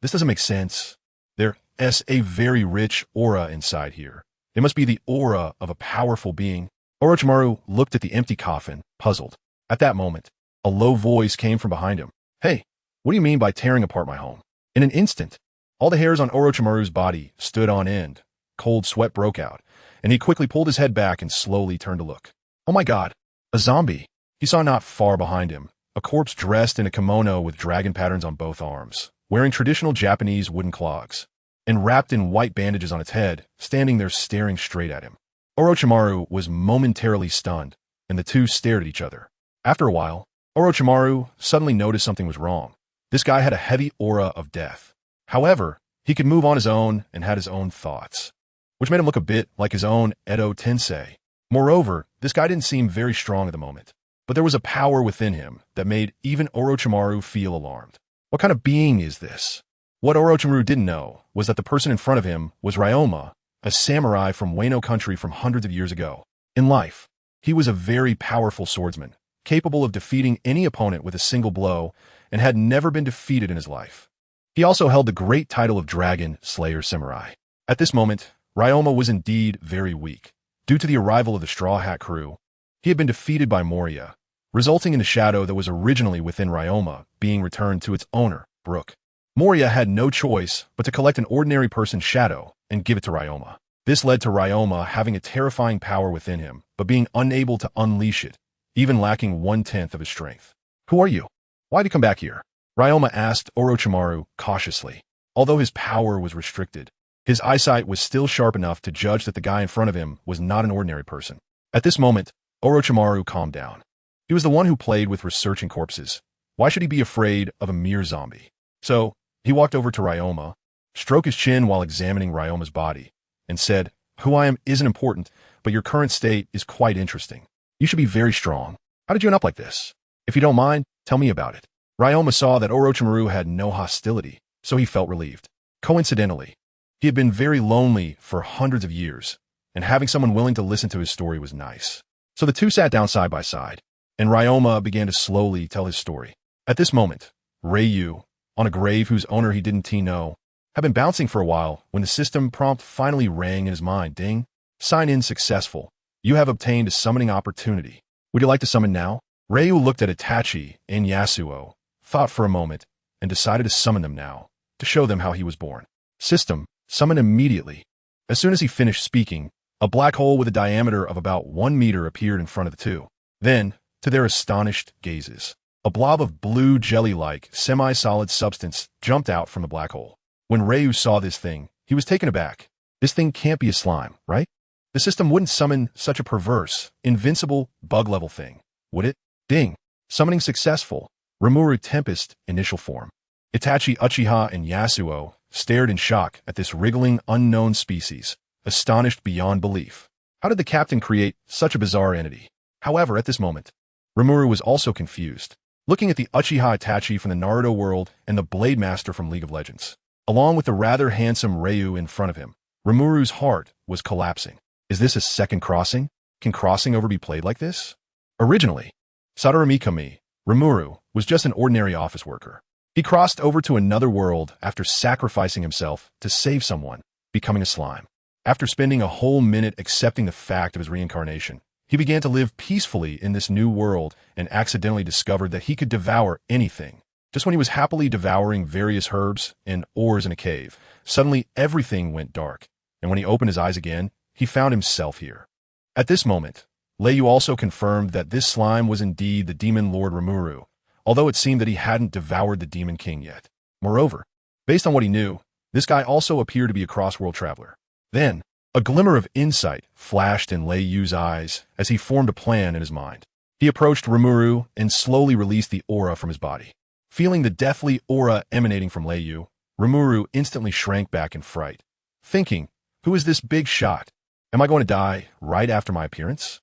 This doesn't make sense. There's a very rich aura inside here. It must be the aura of a powerful being. Orochimaru looked at the empty coffin, puzzled. At that moment, a low voice came from behind him. "Hey, what do you mean by tearing apart my home?" In an instant, all the hairs on Orochimaru's body stood on end. Cold sweat broke out, and he quickly pulled his head back and slowly turned to look. Oh my god, a zombie! He saw not far behind him a corpse dressed in a kimono with dragon patterns on both arms, wearing traditional Japanese wooden clogs, and wrapped in white bandages on its head, standing there staring straight at him. Orochimaru was momentarily stunned, and the two stared at each other. After a while, Orochimaru suddenly noticed something was wrong. This guy had a heavy aura of death. However, he could move on his own and had his own thoughts, which made him look a bit like his own Edo Tensei. Moreover, this guy didn't seem very strong at the moment, but there was a power within him that made even Orochimaru feel alarmed. What kind of being is this? What Orochimaru didn't know was that the person in front of him was Ryoma, a samurai from Wano country from hundreds of years ago. In life, he was a very powerful swordsman, capable of defeating any opponent with a single blow, and had never been defeated in his life. He also held the great title of Dragon Slayer Samurai. At this moment, Ryoma was indeed very weak. Due to the arrival of the Straw Hat crew, he had been defeated by Moria, resulting in the shadow that was originally within Ryoma being returned to its owner, Brook. Moria had no choice but to collect an ordinary person's shadow and give it to Ryoma. This led to Ryoma having a terrifying power within him, but being unable to unleash it even lacking 1/10 of his strength. "Who are you? Why'd you come back here?" Ryoma asked Orochimaru cautiously. Although his power was restricted, his eyesight was still sharp enough to judge that the guy in front of him was not an ordinary person. At this moment, Orochimaru calmed down. He was the one who played with researching corpses. Why should he be afraid of a mere zombie? So, he walked over to Ryoma, stroked his chin while examining Ryoma's body, and said, "Who I am isn't important, but your current state is quite interesting. You should be very strong. How did you end up like this? If you don't mind, tell me about it." Ryoma saw that Orochimaru had no hostility, so he felt relieved. Coincidentally, he had been very lonely for hundreds of years, and having someone willing to listen to his story was nice. So the two sat down side by side, and Ryoma began to slowly tell his story. At this moment, Ryu, on a grave whose owner he didn't know, had been bouncing for a while when the system prompt finally rang in his mind. Ding. Sign in successful. You have obtained a summoning opportunity. Would you like to summon now? Ryu looked at Itachi and Yasuo, thought for a moment, and decided to summon them now, to show them how he was born. System, summon immediately. As soon as he finished speaking, a black hole with a diameter of about 1 meter appeared in front of the two. Then, to their astonished gazes, a blob of blue jelly-like, semi-solid substance jumped out from the black hole. When Ryu saw this thing, he was taken aback. This thing can't be a slime, right? The system wouldn't summon such a perverse, invincible, bug-level thing, would it? Ding. Summoning successful. Rimuru Tempest, initial form. Itachi, Uchiha, and Yasuo stared in shock at this wriggling, unknown species, astonished beyond belief. How did the captain create such a bizarre entity? However, at this moment, Rimuru was also confused, looking at the Uchiha Itachi from the Naruto world and the Blade Master from League of Legends. Along with the rather handsome Ryu in front of him, Rimuru's heart was collapsing. Is this a second crossing? Can crossing over be played like this? Originally, Sadaramikami, Rimuru, was just an ordinary office worker. He crossed over to another world after sacrificing himself to save someone, becoming a slime. After spending a whole minute accepting the fact of his reincarnation, he began to live peacefully in this new world and accidentally discovered that he could devour anything. Just when he was happily devouring various herbs and ores in a cave, suddenly everything went dark, and when he opened his eyes again, he found himself here. At this moment, Leiyu also confirmed that this slime was indeed the demon lord Rimuru, although it seemed that he hadn't devoured the demon king yet. Moreover, based on what he knew, this guy also appeared to be a cross-world traveler. Then, a glimmer of insight flashed in Leiyu's eyes as he formed a plan in his mind. He approached Rimuru and slowly released the aura from his body. Feeling the deathly aura emanating from Leiyu, Rimuru instantly shrank back in fright, thinking, who is this big shot? Am I going to die right after my appearance?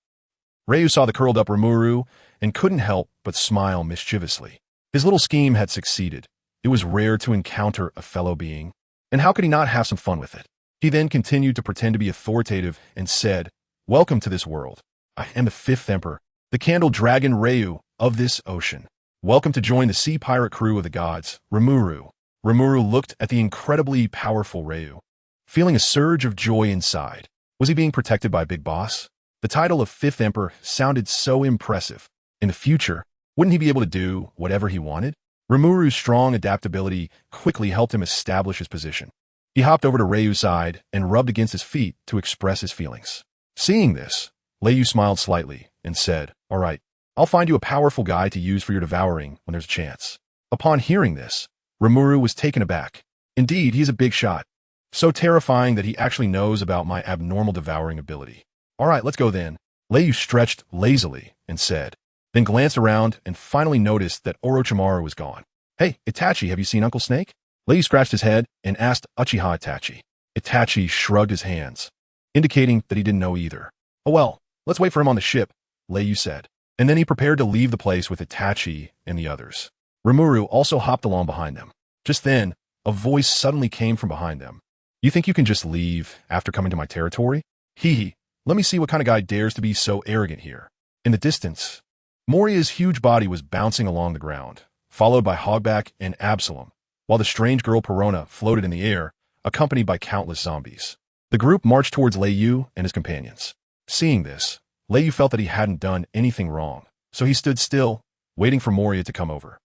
Ryu saw the curled-up Rimuru and couldn't help but smile mischievously. His little scheme had succeeded. It was rare to encounter a fellow being, and how could he not have some fun with it? He then continued to pretend to be authoritative and said, "Welcome to this world. I am the 5th Emperor, the Candle Dragon Ryu of this ocean. Welcome to join the Sea Pirate Crew of the gods, Rimuru." Rimuru looked at the incredibly powerful Ryu, feeling a surge of joy inside. Was he being protected by Big Boss? The title of 5th Emperor sounded so impressive. In the future, wouldn't he be able to do whatever he wanted? Rimuru's strong adaptability quickly helped him establish his position. He hopped over to Ryu's side and rubbed against his feet to express his feelings. Seeing this, Leiyu smiled slightly and said, "All right, I'll find you a powerful guy to use for your devouring when there's a chance." Upon hearing this, Rimuru was taken aback. Indeed, he's a big shot. So terrifying that he actually knows about my abnormal devouring ability. "All right, let's go then." Leiyu stretched lazily and said, then glanced around and finally noticed that Orochimaru was gone. "Hey, Itachi, have you seen Uncle Snake?" Leiyu scratched his head and asked Uchiha Itachi. Itachi shrugged his hands, indicating that he didn't know either. "Oh well, let's wait for him on the ship," Leiyu said. And then he prepared to leave the place with Itachi and the others. Rimuru also hopped along behind them. Just then, a voice suddenly came from behind them. "You think you can just leave after coming to my territory? Hee hee. Let me see what kind of guy dares to be so arrogant here." In the distance, Moria's huge body was bouncing along the ground, followed by Hogback and Absalom, while the strange girl Perona floated in the air, accompanied by countless zombies. The group marched towards Leiyu and his companions. Seeing this, Leiyu felt that he hadn't done anything wrong, so he stood still, waiting for Moria to come over.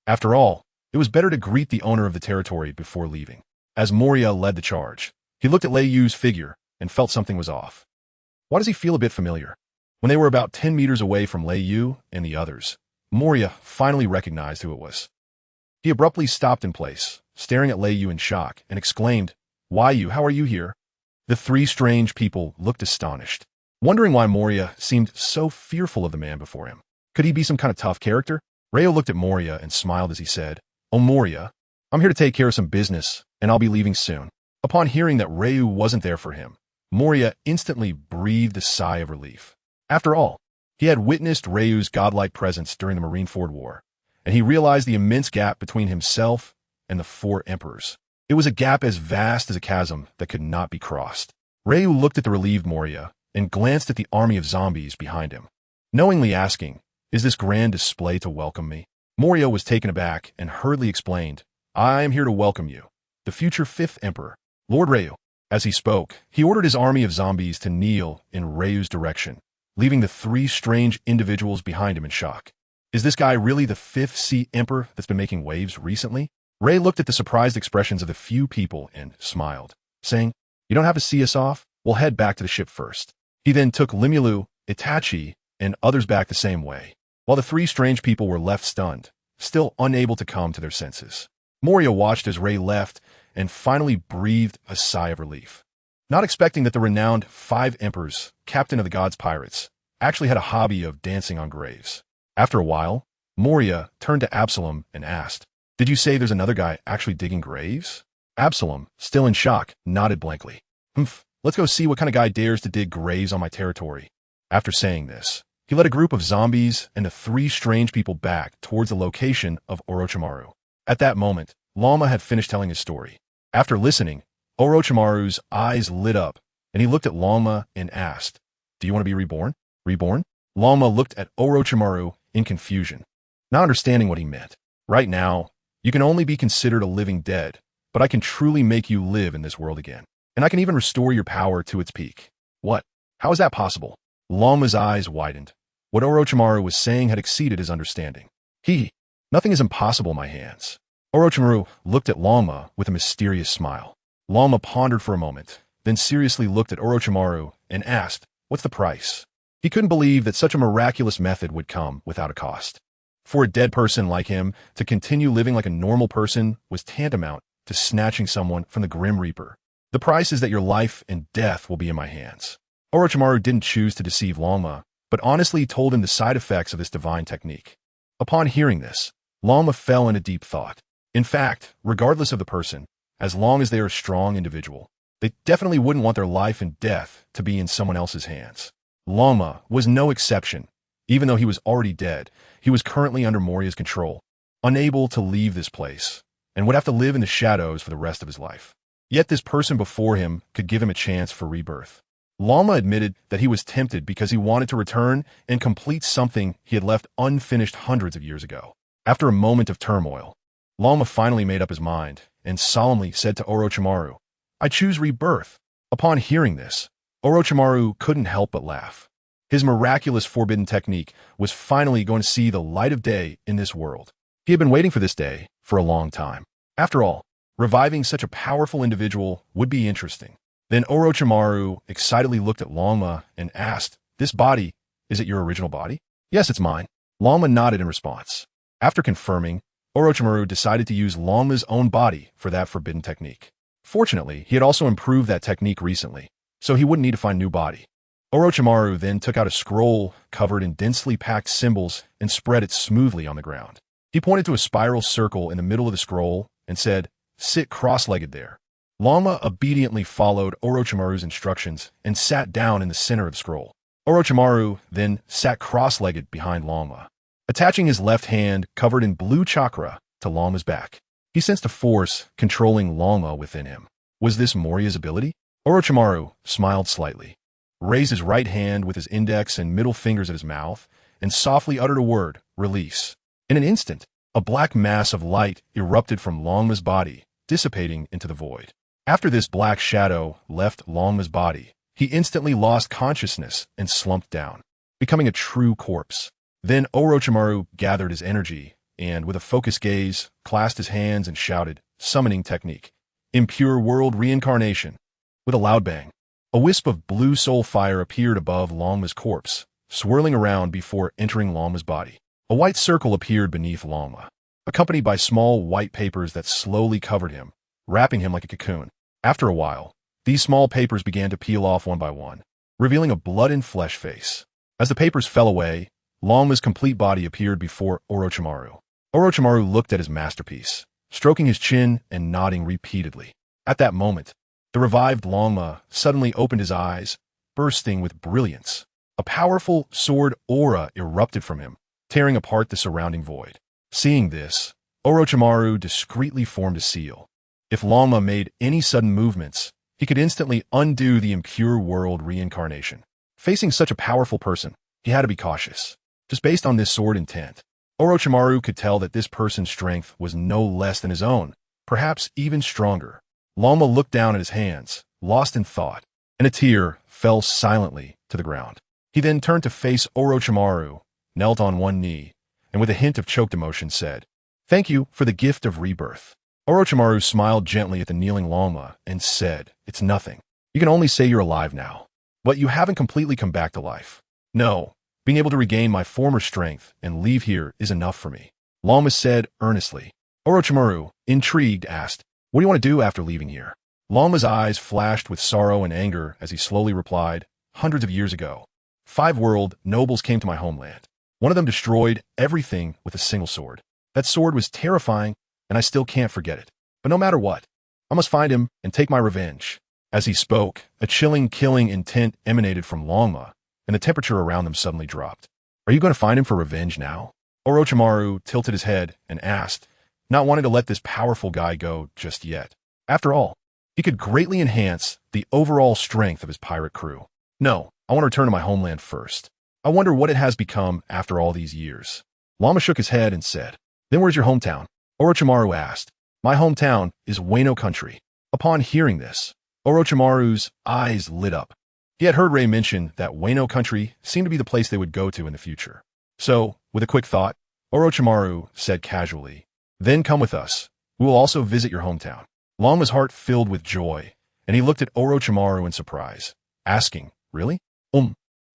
After all, it was better to greet the owner of the territory before leaving. As Moria led the charge, he looked at Leiyu's figure and felt something was off. Why does he feel a bit familiar? When they were about 10 meters away from Lei Yu and the others, Moria finally recognized who it was. He abruptly stopped in place, staring at Lei Yu in shock, and exclaimed, "Why you? How are you here?" The three strange people looked astonished, wondering why Moria seemed so fearful of the man before him. Could he be some kind of tough character? Reo looked at Moria and smiled as he said, "Oh, Moria, I'm here to take care of some business, and I'll be leaving soon." Upon hearing that Reu wasn't there for him, Moria instantly breathed a sigh of relief. After all, he had witnessed Reu's godlike presence during the Marineford War, and he realized the immense gap between himself and the four emperors. It was a gap as vast as a chasm that could not be crossed. Reu looked at the relieved Moria and glanced at the army of zombies behind him, knowingly asking, "Is this grand display to welcome me?" Moria was taken aback and hurriedly explained, "I am here to welcome you, the future 5th Emperor, Lord Reu." As he spoke, he ordered his army of zombies to kneel in Reu's direction, leaving the three strange individuals behind him in shock. Is this guy really the 5th Sea Emperor that's been making waves recently? Rei looked at the surprised expressions of the few people and smiled, saying, "You don't have to see us off? We'll head back to the ship first." He then took Limulu, Itachi, and others back the same way, while the three strange people were left stunned, still unable to come to their senses. Moria watched as Rei left and finally breathed a sigh of relief, not expecting that the renowned 5 Emperors, captain of the gods' pirates, actually had a hobby of dancing on graves. After a while, Moria turned to Absalom and asked, "Did you say there's another guy actually digging graves?" Absalom, still in shock, nodded blankly. Let's go see what kind of guy dares to dig graves on my territory." After saying this, he led a group of zombies and the three strange people back towards the location of Orochimaru. At that moment, Lama had finished telling his story. After listening, Orochimaru's eyes lit up, and he looked at Lama and asked, "Do you want to be reborn?" "Reborn?" Lama looked at Orochimaru in confusion, not understanding what he meant. "Right now, you can only be considered a living dead, but I can truly make you live in this world again, and I can even restore your power to its peak." "What? How is that possible?" Lama's eyes widened. What Orochimaru was saying had exceeded his understanding. Nothing is impossible in my hands." Orochimaru looked at Lama with a mysterious smile. Lama pondered for a moment, then seriously looked at Orochimaru and asked, "What's the price?" He couldn't believe that such a miraculous method would come without a cost. For a dead person like him to continue living like a normal person was tantamount to snatching someone from the Grim Reaper. "The price is that your life and death will be in my hands." Orochimaru didn't choose to deceive Lama, but honestly told him the side effects of this divine technique. Upon hearing this, Lama fell into deep thought. In fact, regardless of the person, as long as they are a strong individual, they definitely wouldn't want their life and death to be in someone else's hands. Lama was no exception. Even though he was already dead, he was currently under Moria's control, unable to leave this place, and would have to live in the shadows for the rest of his life. Yet this person before him could give him a chance for rebirth. Lama admitted that he was tempted because he wanted to return and complete something he had left unfinished hundreds of years ago. After a moment of turmoil, Lama finally made up his mind and solemnly said to Orochimaru, "I choose rebirth." Upon hearing this, Orochimaru couldn't help but laugh. His miraculous forbidden technique was finally going to see the light of day in this world. He had been waiting for this day for a long time. After all, reviving such a powerful individual would be interesting. Then Orochimaru excitedly looked at Lama and asked, "This body, is it your original body?" "Yes, it's mine." Lama nodded in response. After confirming, Orochimaru decided to use Lama's own body for that forbidden technique. Fortunately, he had also improved that technique recently, so he wouldn't need to find a new body. Orochimaru then took out a scroll covered in densely packed symbols and spread it smoothly on the ground. He pointed to a spiral circle in the middle of the scroll and said, "Sit cross-legged there." Lama obediently followed Orochimaru's instructions and sat down in the center of the scroll. Orochimaru then sat cross-legged behind Lama, attaching his left hand covered in blue chakra to Lama's back. He sensed a force controlling Lama within him. Was this Moria's ability? Orochimaru smiled slightly, raised his right hand with his index and middle fingers at his mouth, and softly uttered a word, "Release." In an instant, a black mass of light erupted from Longma's body, dissipating into the void. After this black shadow left Longma's body, he instantly lost consciousness and slumped down, becoming a true corpse. Then Orochimaru gathered his energy and, with a focused gaze, clasped his hands and shouted, "Summoning technique. Impure world reincarnation." With a loud bang, a wisp of blue soul fire appeared above Longma's corpse swirling around before entering Longma's body. A white circle appeared beneath Longma, accompanied by small white papers that slowly covered him, wrapping him like a cocoon. After a while, these small papers began to peel off one by one, revealing a blood and flesh face. As the papers fell away, Longma's complete body appeared before Orochimaru. Orochimaru looked at his masterpiece, stroking his chin and nodding repeatedly. At that moment, the revived Longma suddenly opened his eyes, bursting with brilliance. A powerful sword aura erupted from him, tearing apart the surrounding void. Seeing this, Orochimaru discreetly formed a seal. If Longma made any sudden movements, he could instantly undo the impure world reincarnation. Facing such a powerful person, he had to be cautious. Just based on this sword intent, Orochimaru could tell that this person's strength was no less than his own, perhaps even stronger. Longma looked down at his hands, lost in thought, and a tear fell silently to the ground. He then turned to face Orochimaru, knelt on one knee, and with a hint of choked emotion said, "Thank you for the gift of rebirth." Orochimaru smiled gently at the kneeling Longma and said, "It's nothing. You can only say you're alive now, but you haven't completely come back to life. No, being able to regain my former strength and leave here is enough for me," Longma said earnestly. Orochimaru, intrigued, asked, "What do you want to do after leaving here?" Longma's eyes flashed with sorrow and anger as he slowly replied, "Hundreds of years ago, 5 world nobles came to my homeland. One of them destroyed everything with a single sword. That sword was terrifying, and I still can't forget it. But no matter what, I must find him and take my revenge." As he spoke, a chilling, killing intent emanated from Longma, and the temperature around them suddenly dropped. "Are you going to find him for revenge now?" Orochimaru tilted his head and asked, not wanting to let this powerful guy go just yet. After all, he could greatly enhance the overall strength of his pirate crew. "No, I want to return to my homeland first. I wonder what it has become after all these years." Longma shook his head and said, "Then where's your hometown?" Orochimaru asked. "My hometown is Wano country." Upon hearing this, Orochimaru's eyes lit up. He had heard Ray mention that Wano country seemed to be the place they would go to in the future. So, with a quick thought, Orochimaru said casually, "Then come with us. We will also visit your hometown." Longma's heart filled with joy, and he looked at Orochimaru in surprise, asking, "Really?"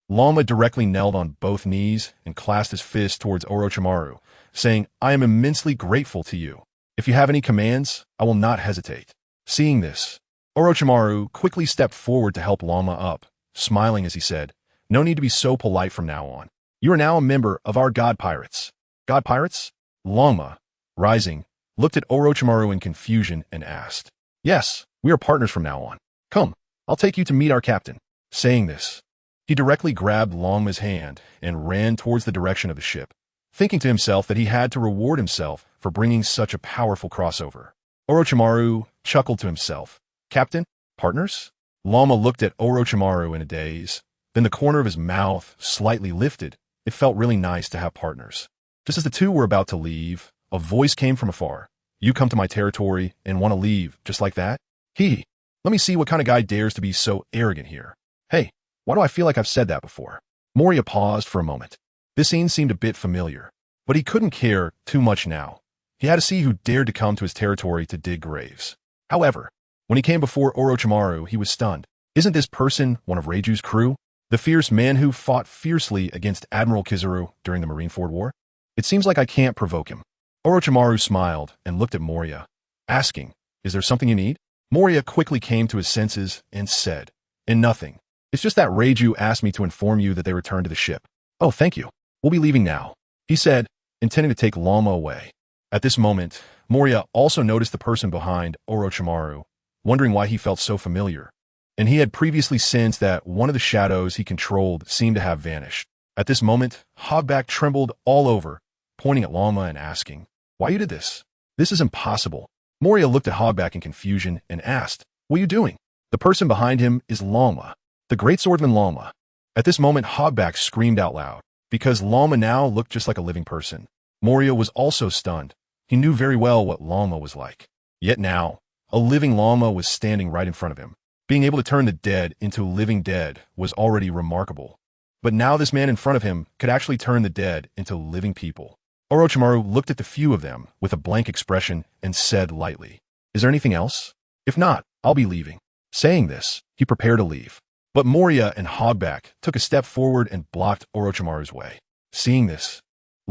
Longma directly knelt on both knees and clasped his fist towards Orochimaru, saying, "I am immensely grateful to you. If you have any commands, I will not hesitate." Seeing this, Orochimaru quickly stepped forward to help Longma up, smiling as he said, "No need to be so polite from now on. You are now a member of our God Pirates." "God Pirates?" Longma, rising, looked at Orochimaru in confusion and asked, "Yes, we are partners from now on. Come, I'll take you to meet our captain." Saying this, he directly grabbed Longma's hand and ran towards the direction of the ship, thinking to himself that he had to reward himself for bringing such a powerful crossover. Orochimaru chuckled to himself. "Captain? Partners?" Longma looked at Orochimaru in a daze, then the corner of his mouth slightly lifted. It felt really nice to have partners. Just as the two were about to leave, a voice came from afar. "You come to my territory and want to leave just like that? Let me see what kind of guy dares to be so arrogant here. Hey, why do I feel like I've said that before?" Moria paused for a moment. This scene seemed a bit familiar, but he couldn't care too much now. He had to see who dared to come to his territory to dig graves. However, when he came before Orochimaru, he was stunned. Isn't this person one of Reiju's crew? The fierce man who fought fiercely against Admiral Kizaru during the Marineford War? It seems like I can't provoke him. Orochimaru smiled and looked at Moria, asking, "Is there something you need?" Moria quickly came to his senses and said, Nothing. It's just that Reiju asked me to inform you that they returned to the ship." "Oh, thank you. We'll be leaving now," he said, intending to take Longma away. At this moment, Moria also noticed the person behind Orochimaru, wondering why he felt so familiar, and he had previously sensed that one of the shadows he controlled seemed to have vanished. At this moment, Hogback trembled all over, pointing at Longma and asking, "Why you did this? This is impossible." Moria looked at Hogback in confusion and asked, "What are you doing?" The person behind him is Longma, the great swordsman Longma. At this moment, Hogback screamed out loud, because Longma now looked just like a living person. Moria was also stunned. He knew very well what Longma was like. Yet now, a living Longma was standing right in front of him. Being able to turn the dead into living dead was already remarkable. But now this man in front of him could actually turn the dead into living people. Orochimaru looked at the few of them with a blank expression and said lightly, "Is there anything else? If not, I'll be leaving." Saying this, he prepared to leave. But Moria and Hogback took a step forward and blocked Orochimaru's way. Seeing this,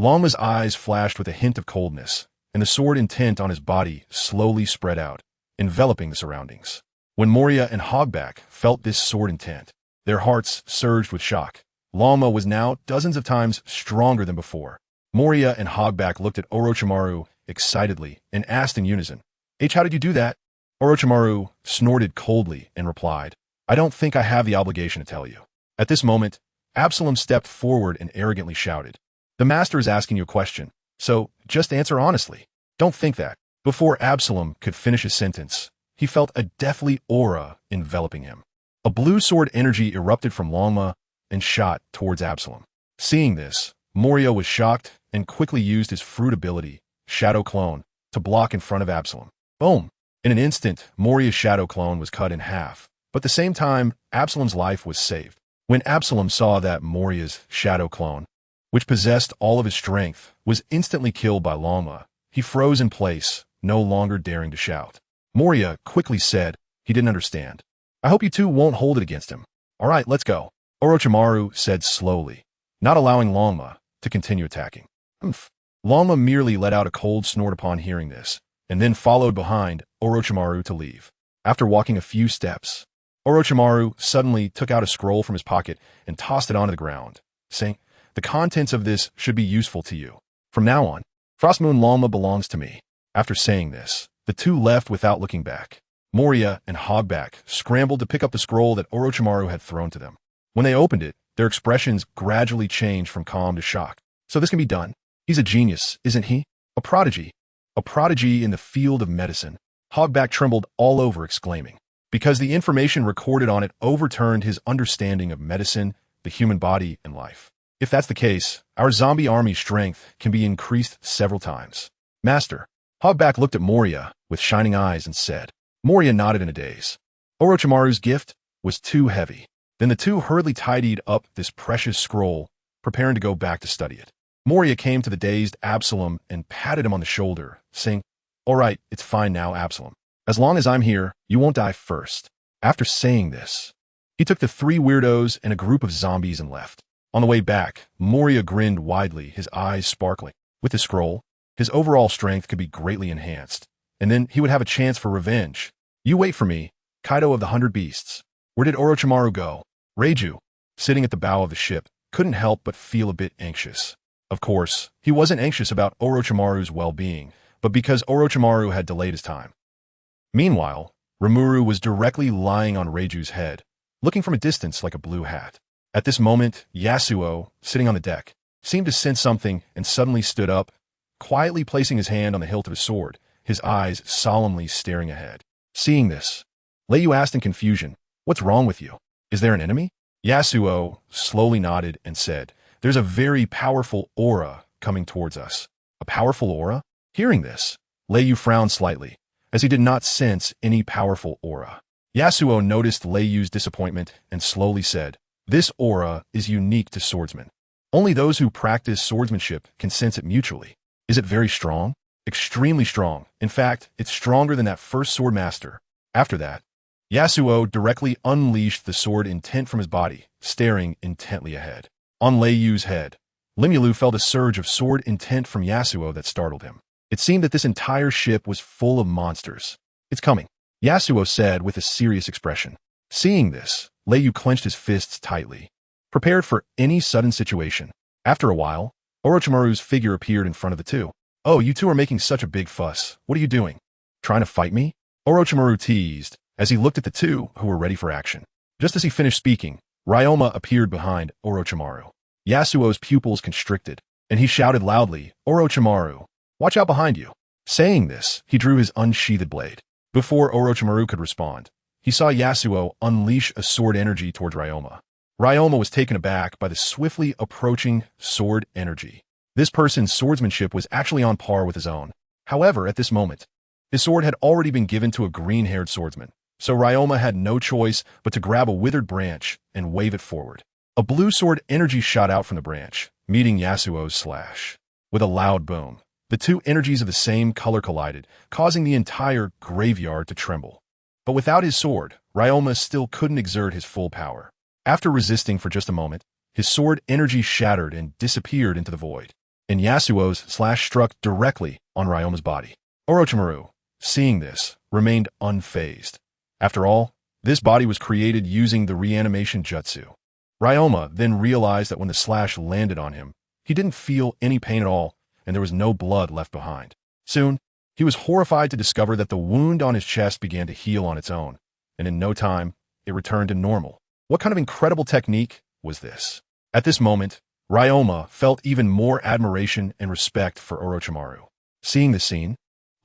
Longma's eyes flashed with a hint of coldness, and the sword intent on his body slowly spread out, enveloping the surroundings. When Moria and Hogback felt this sword intent, their hearts surged with shock. Longma was now dozens of times stronger than before. Moria and Hogback looked at Orochimaru excitedly and asked in unison, how did you do that? Orochimaru snorted coldly and replied, I don't think I have the obligation to tell you. At this moment, Absalom stepped forward and arrogantly shouted, the master is asking you a question, so just answer honestly. Don't think that. Before Absalom could finish his sentence, he felt a deathly aura enveloping him. A blue sword energy erupted from Longma and shot towards Absalom. Seeing this, Moria was shocked and quickly used his fruit ability, Shadow Clone, to block in front of Absalom. Boom! In an instant, Moria's Shadow Clone was cut in half, but at the same time, Absalom's life was saved. When Absalom saw that Moria's Shadow Clone, which possessed all of his strength, was instantly killed by Longma, he froze in place, no longer daring to shout. Moria quickly said he didn't understand. I hope you two won't hold it against him. All right, let's go. Orochimaru said slowly, not allowing Longma to continue attacking. Longma merely let out a cold snort upon hearing this, and then followed behind Orochimaru to leave. After walking a few steps, Orochimaru suddenly took out a scroll from his pocket and tossed it onto the ground, saying, the contents of this should be useful to you. From now on, Frost Moon Longma belongs to me. After saying this, the two left without looking back. Moria and Hogback scrambled to pick up the scroll that Orochimaru had thrown to them. When they opened it, their expressions gradually changed from calm to shock. So this can be done. He's a genius, isn't he? A prodigy. A prodigy in the field of medicine. Hogback trembled all over, exclaiming, because the information recorded on it overturned his understanding of medicine, the human body, and life. If that's the case, our zombie army's strength can be increased several times. Master. Hogback looked at Moria with shining eyes and said. Moria nodded in a daze. Orochimaru's gift was too heavy. Then the two hurriedly tidied up this precious scroll, preparing to go back to study it. Moria came to the dazed Absalom and patted him on the shoulder, saying, all right, it's fine now, Absalom. As long as I'm here, you won't die first. After saying this, he took the three weirdos and a group of zombies and left. On the way back, Moria grinned widely, his eyes sparkling. With the scroll, his overall strength could be greatly enhanced, and then he would have a chance for revenge. You wait for me, Kaido of the 100 Beasts. Where did Orochimaru go? Reiju, sitting at the bow of the ship, couldn't help but feel a bit anxious. Of course, he wasn't anxious about Orochimaru's well-being, but because Orochimaru had delayed his time. Meanwhile, Rimuru was directly lying on Reiju's head, looking from a distance like a blue hat. At this moment, Yasuo, sitting on the deck, seemed to sense something and suddenly stood up, quietly placing his hand on the hilt of his sword, his eyes solemnly staring ahead. Seeing this, Leiyu asked in confusion, what's wrong with you? Is there an enemy? Yasuo slowly nodded and said, there's a very powerful aura coming towards us. A powerful aura? Hearing this, Leiyu frowned slightly, as he did not sense any powerful aura. Yasuo noticed Leiyu's disappointment and slowly said, this aura is unique to swordsmen. Only those who practice swordsmanship can sense it mutually. Is it very strong? Extremely strong. In fact, it's stronger than that first sword master. After that, Yasuo directly unleashed the sword intent from his body, staring intently ahead. On Leiyu's head, Limulu felt a surge of sword intent from Yasuo that startled him. It seemed that this entire ship was full of monsters. It's coming, Yasuo said with a serious expression. Seeing this, Leiyu clenched his fists tightly, prepared for any sudden situation. After a while, Orochimaru's figure appeared in front of the two. Oh, you two are making such a big fuss. What are you doing? Trying to fight me? Orochimaru teased, as he looked at the two who were ready for action. Just as he finished speaking, Ryoma appeared behind Orochimaru. Yasuo's pupils constricted, and he shouted loudly, Orochimaru, watch out behind you. Saying this, he drew his unsheathed blade. Before Orochimaru could respond, he saw Yasuo unleash a sword energy towards Ryoma. Ryoma was taken aback by the swiftly approaching sword energy. This person's swordsmanship was actually on par with his own. However, at this moment, his sword had already been given to a green-haired swordsman, so Ryoma had no choice but to grab a withered branch and wave it forward. A blue sword energy shot out from the branch, meeting Yasuo's slash. With a loud boom, the two energies of the same color collided, causing the entire graveyard to tremble. But without his sword, Ryoma still couldn't exert his full power. After resisting for just a moment, his sword energy shattered and disappeared into the void, and Yasuo's slash struck directly on Ryoma's body. Orochimaru, seeing this, remained unfazed. After all, this body was created using the reanimation jutsu. Ryoma then realized that when the slash landed on him, he didn't feel any pain at all, and there was no blood left behind. Soon, he was horrified to discover that the wound on his chest began to heal on its own, and in no time, it returned to normal. What kind of incredible technique was this? At this moment, Ryoma felt even more admiration and respect for Orochimaru. Seeing this scene,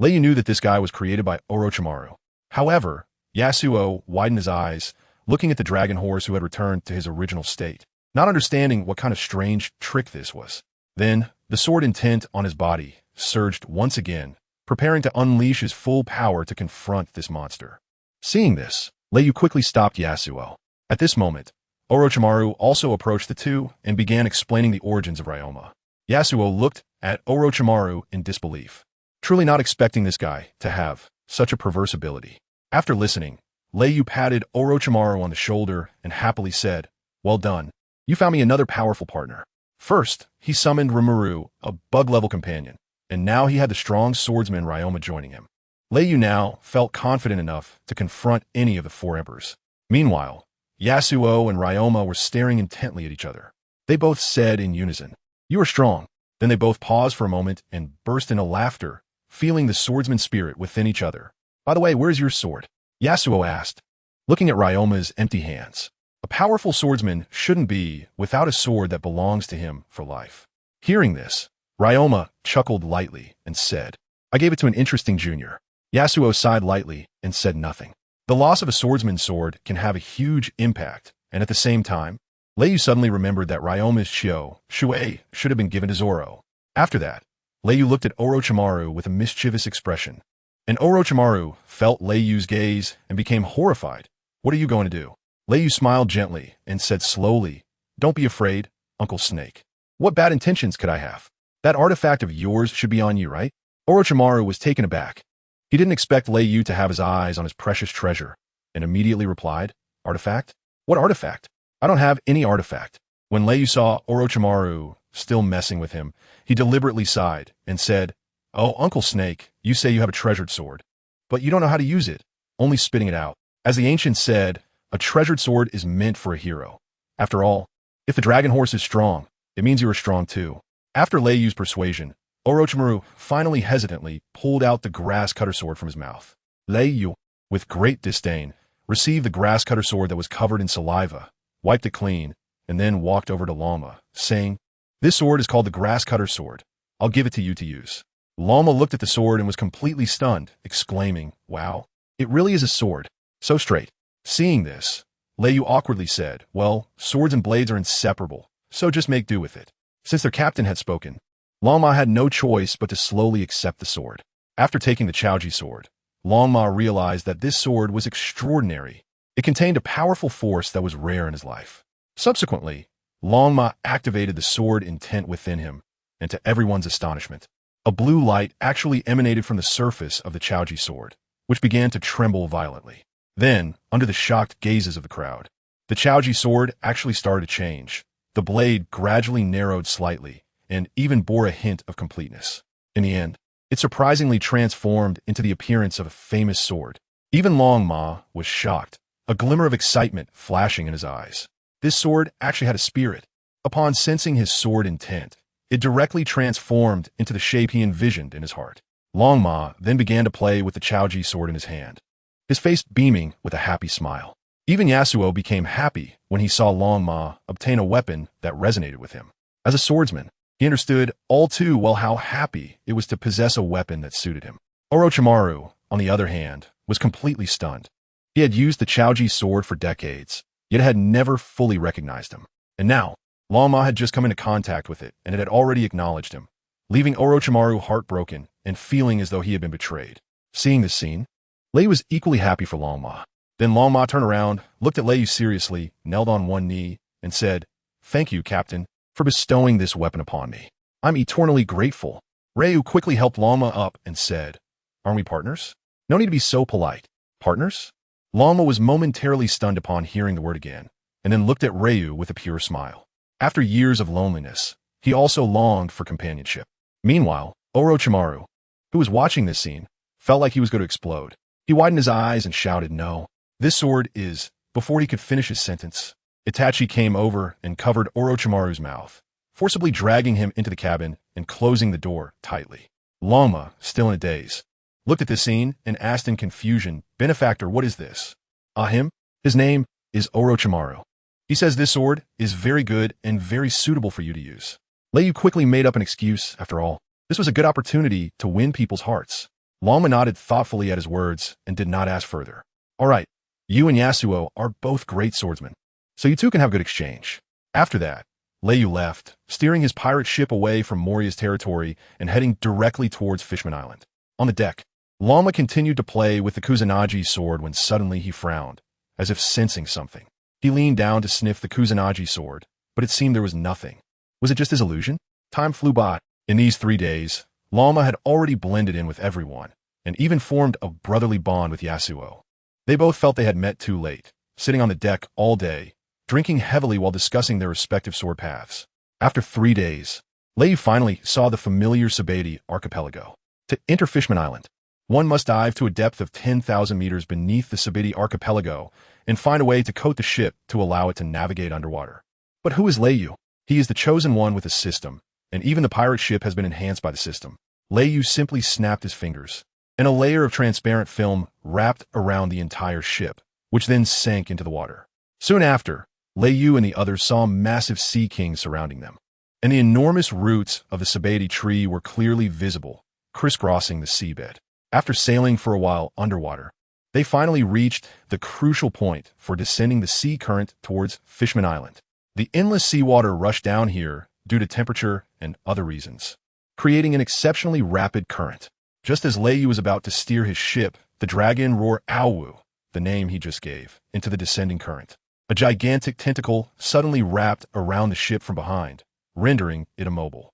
Leyu knew that this guy was created by Orochimaru. However, Yasuo widened his eyes, looking at the dragon horse who had returned to his original state, not understanding what kind of strange trick this was. Then, the sword intent on his body surged once again, preparing to unleash his full power to confront this monster. Seeing this, Leyu quickly stopped Yasuo. At this moment, Orochimaru also approached the two and began explaining the origins of Ryoma. Yasuo looked at Orochimaru in disbelief, truly not expecting this guy to have such a perverse ability. After listening, Leyu patted Orochimaru on the shoulder and happily said, "Well done. You found me another powerful partner." First, he summoned Rimuru, a bug-level companion, and now he had the strong swordsman Ryoma joining him. Leyu now felt confident enough to confront any of the four emperors. Meanwhile, Yasuo and Ryoma were staring intently at each other. They both said in unison, "You are strong." Then they both paused for a moment and burst into laughter, feeling the swordsman spirit within each other. "By the way, where's your sword?" Yasuo asked, looking at Ryoma's empty hands. A powerful swordsman shouldn't be without a sword that belongs to him for life. Hearing this, Ryoma chuckled lightly and said, "I gave it to an interesting junior." Yasuo sighed lightly and said nothing. The loss of a swordsman's sword can have a huge impact, and at the same time, Leyu suddenly remembered that Ryoma's Shui should have been given to Zoro. After that, Leyu looked at Orochimaru with a mischievous expression, and Orochimaru felt Leyu's gaze and became horrified. "What are you going to do?" Leyu smiled gently and said slowly, "Don't be afraid, Uncle Snake. What bad intentions could I have? That artifact of yours should be on you, right?" Orochimaru was taken aback. He didn't expect Leyu to have his eyes on his precious treasure, and immediately replied, "Artifact? What artifact? I don't have any artifact." When Leyu saw Orochimaru still messing with him, he deliberately sighed and said, "Oh, Uncle Snake, you say you have a treasured sword, but you don't know how to use it, only spitting it out. As the ancients said, a treasured sword is meant for a hero. After all, if the dragon horse is strong, it means you are strong too." After Leyu's persuasion, Orochimaru finally hesitantly pulled out the grass cutter sword from his mouth. Leyu, with great disdain, received the grass cutter sword that was covered in saliva, wiped it clean, and then walked over to Lama, saying, "This sword is called the grass cutter sword. I'll give it to you to use." Lama looked at the sword and was completely stunned, exclaiming, "Wow, it really is a sword. So straight." Seeing this, Leyu awkwardly said, "Well, swords and blades are inseparable, so just make do with it." Since their captain had spoken, Longma had no choice but to slowly accept the sword. After taking the Chaoji sword, Longma realized that this sword was extraordinary. It contained a powerful force that was rare in his life. Subsequently, Longma activated the sword intent within him, and to everyone's astonishment, a blue light actually emanated from the surface of the Chaoji sword, which began to tremble violently. Then, under the shocked gazes of the crowd, the Chaoji sword actually started to change. The blade gradually narrowed slightly, and even bore a hint of completeness. In the end, it surprisingly transformed into the appearance of a famous sword. Even Long Ma was shocked, a glimmer of excitement flashing in his eyes. This sword actually had a spirit. Upon sensing his sword intent, it directly transformed into the shape he envisioned in his heart. Long Ma then began to play with the Chaoji sword in his hand, his face beaming with a happy smile. Even Yasuo became happy when he saw Long Ma obtain a weapon that resonated with him. As a swordsman, he understood all too well how happy it was to possess a weapon that suited him. Orochimaru, on the other hand, was completely stunned. He had used the Chaoji sword for decades, yet had never fully recognized him. And now, Longma had just come into contact with it, and it had already acknowledged him, leaving Orochimaru heartbroken and feeling as though he had been betrayed. Seeing this scene, Lei was equally happy for Longma. Then Longma turned around, looked at Lei seriously, knelt on one knee, and said, "Thank you, Captain, for bestowing this weapon upon me. I'm eternally grateful." Ryu quickly helped Longma up and said, "Aren't we partners? No need to be so polite." "Partners?" Lama was momentarily stunned upon hearing the word again, and then looked at Ryu with a pure smile. After years of loneliness, he also longed for companionship. Meanwhile, Orochimaru, who was watching this scene, felt like he was going to explode. He widened his eyes and shouted, "No. This sword is..." Before he could finish his sentence, Itachi came over and covered Orochimaru's mouth, forcibly dragging him into the cabin and closing the door tightly. Lama, still in a daze, looked at this scene and asked in confusion, "Benefactor, what is this?" "Him? His name is Orochimaru. He says this sword is very good and very suitable for you to use." Leyu quickly made up an excuse. After all, this was a good opportunity to win people's hearts. Lama nodded thoughtfully at his words and did not ask further. "All right, you and Yasuo are both great swordsmen, so you two can have good exchange." After that, Leyu left, steering his pirate ship away from Moria's territory and heading directly towards Fishman Island. On the deck, Lama continued to play with the Kusanagi sword when suddenly he frowned, as if sensing something. He leaned down to sniff the Kusanagi sword, but it seemed there was nothing. Was it just his illusion? Time flew by. In these 3 days, Lama had already blended in with everyone, and even formed a brotherly bond with Yasuo. They both felt they had met too late, sitting on the deck all day, drinking heavily while discussing their respective sword paths. After 3 days, Leyu finally saw the familiar Subordinate archipelago. To enter Fishman Island, one must dive to a depth of 10,000 meters beneath the Subordinate archipelago and find a way to coat the ship to allow it to navigate underwater. But who is Leyu? He is the chosen one with a system, and even the pirate ship has been enhanced by the system. Leyu simply snapped his fingers, and a layer of transparent film wrapped around the entire ship, which then sank into the water. Soon after, Leyu and the others saw massive sea kings surrounding them, and the enormous roots of the sabati tree were clearly visible, crisscrossing the seabed. After sailing for a while underwater, they finally reached the crucial point for descending the sea current towards Fishman Island. The endless seawater rushed down here due to temperature and other reasons, creating an exceptionally rapid current. Just as Leyu was about to steer his ship, the dragon roared Awu, the name he just gave, into the descending current. A gigantic tentacle suddenly wrapped around the ship from behind, rendering it immobile.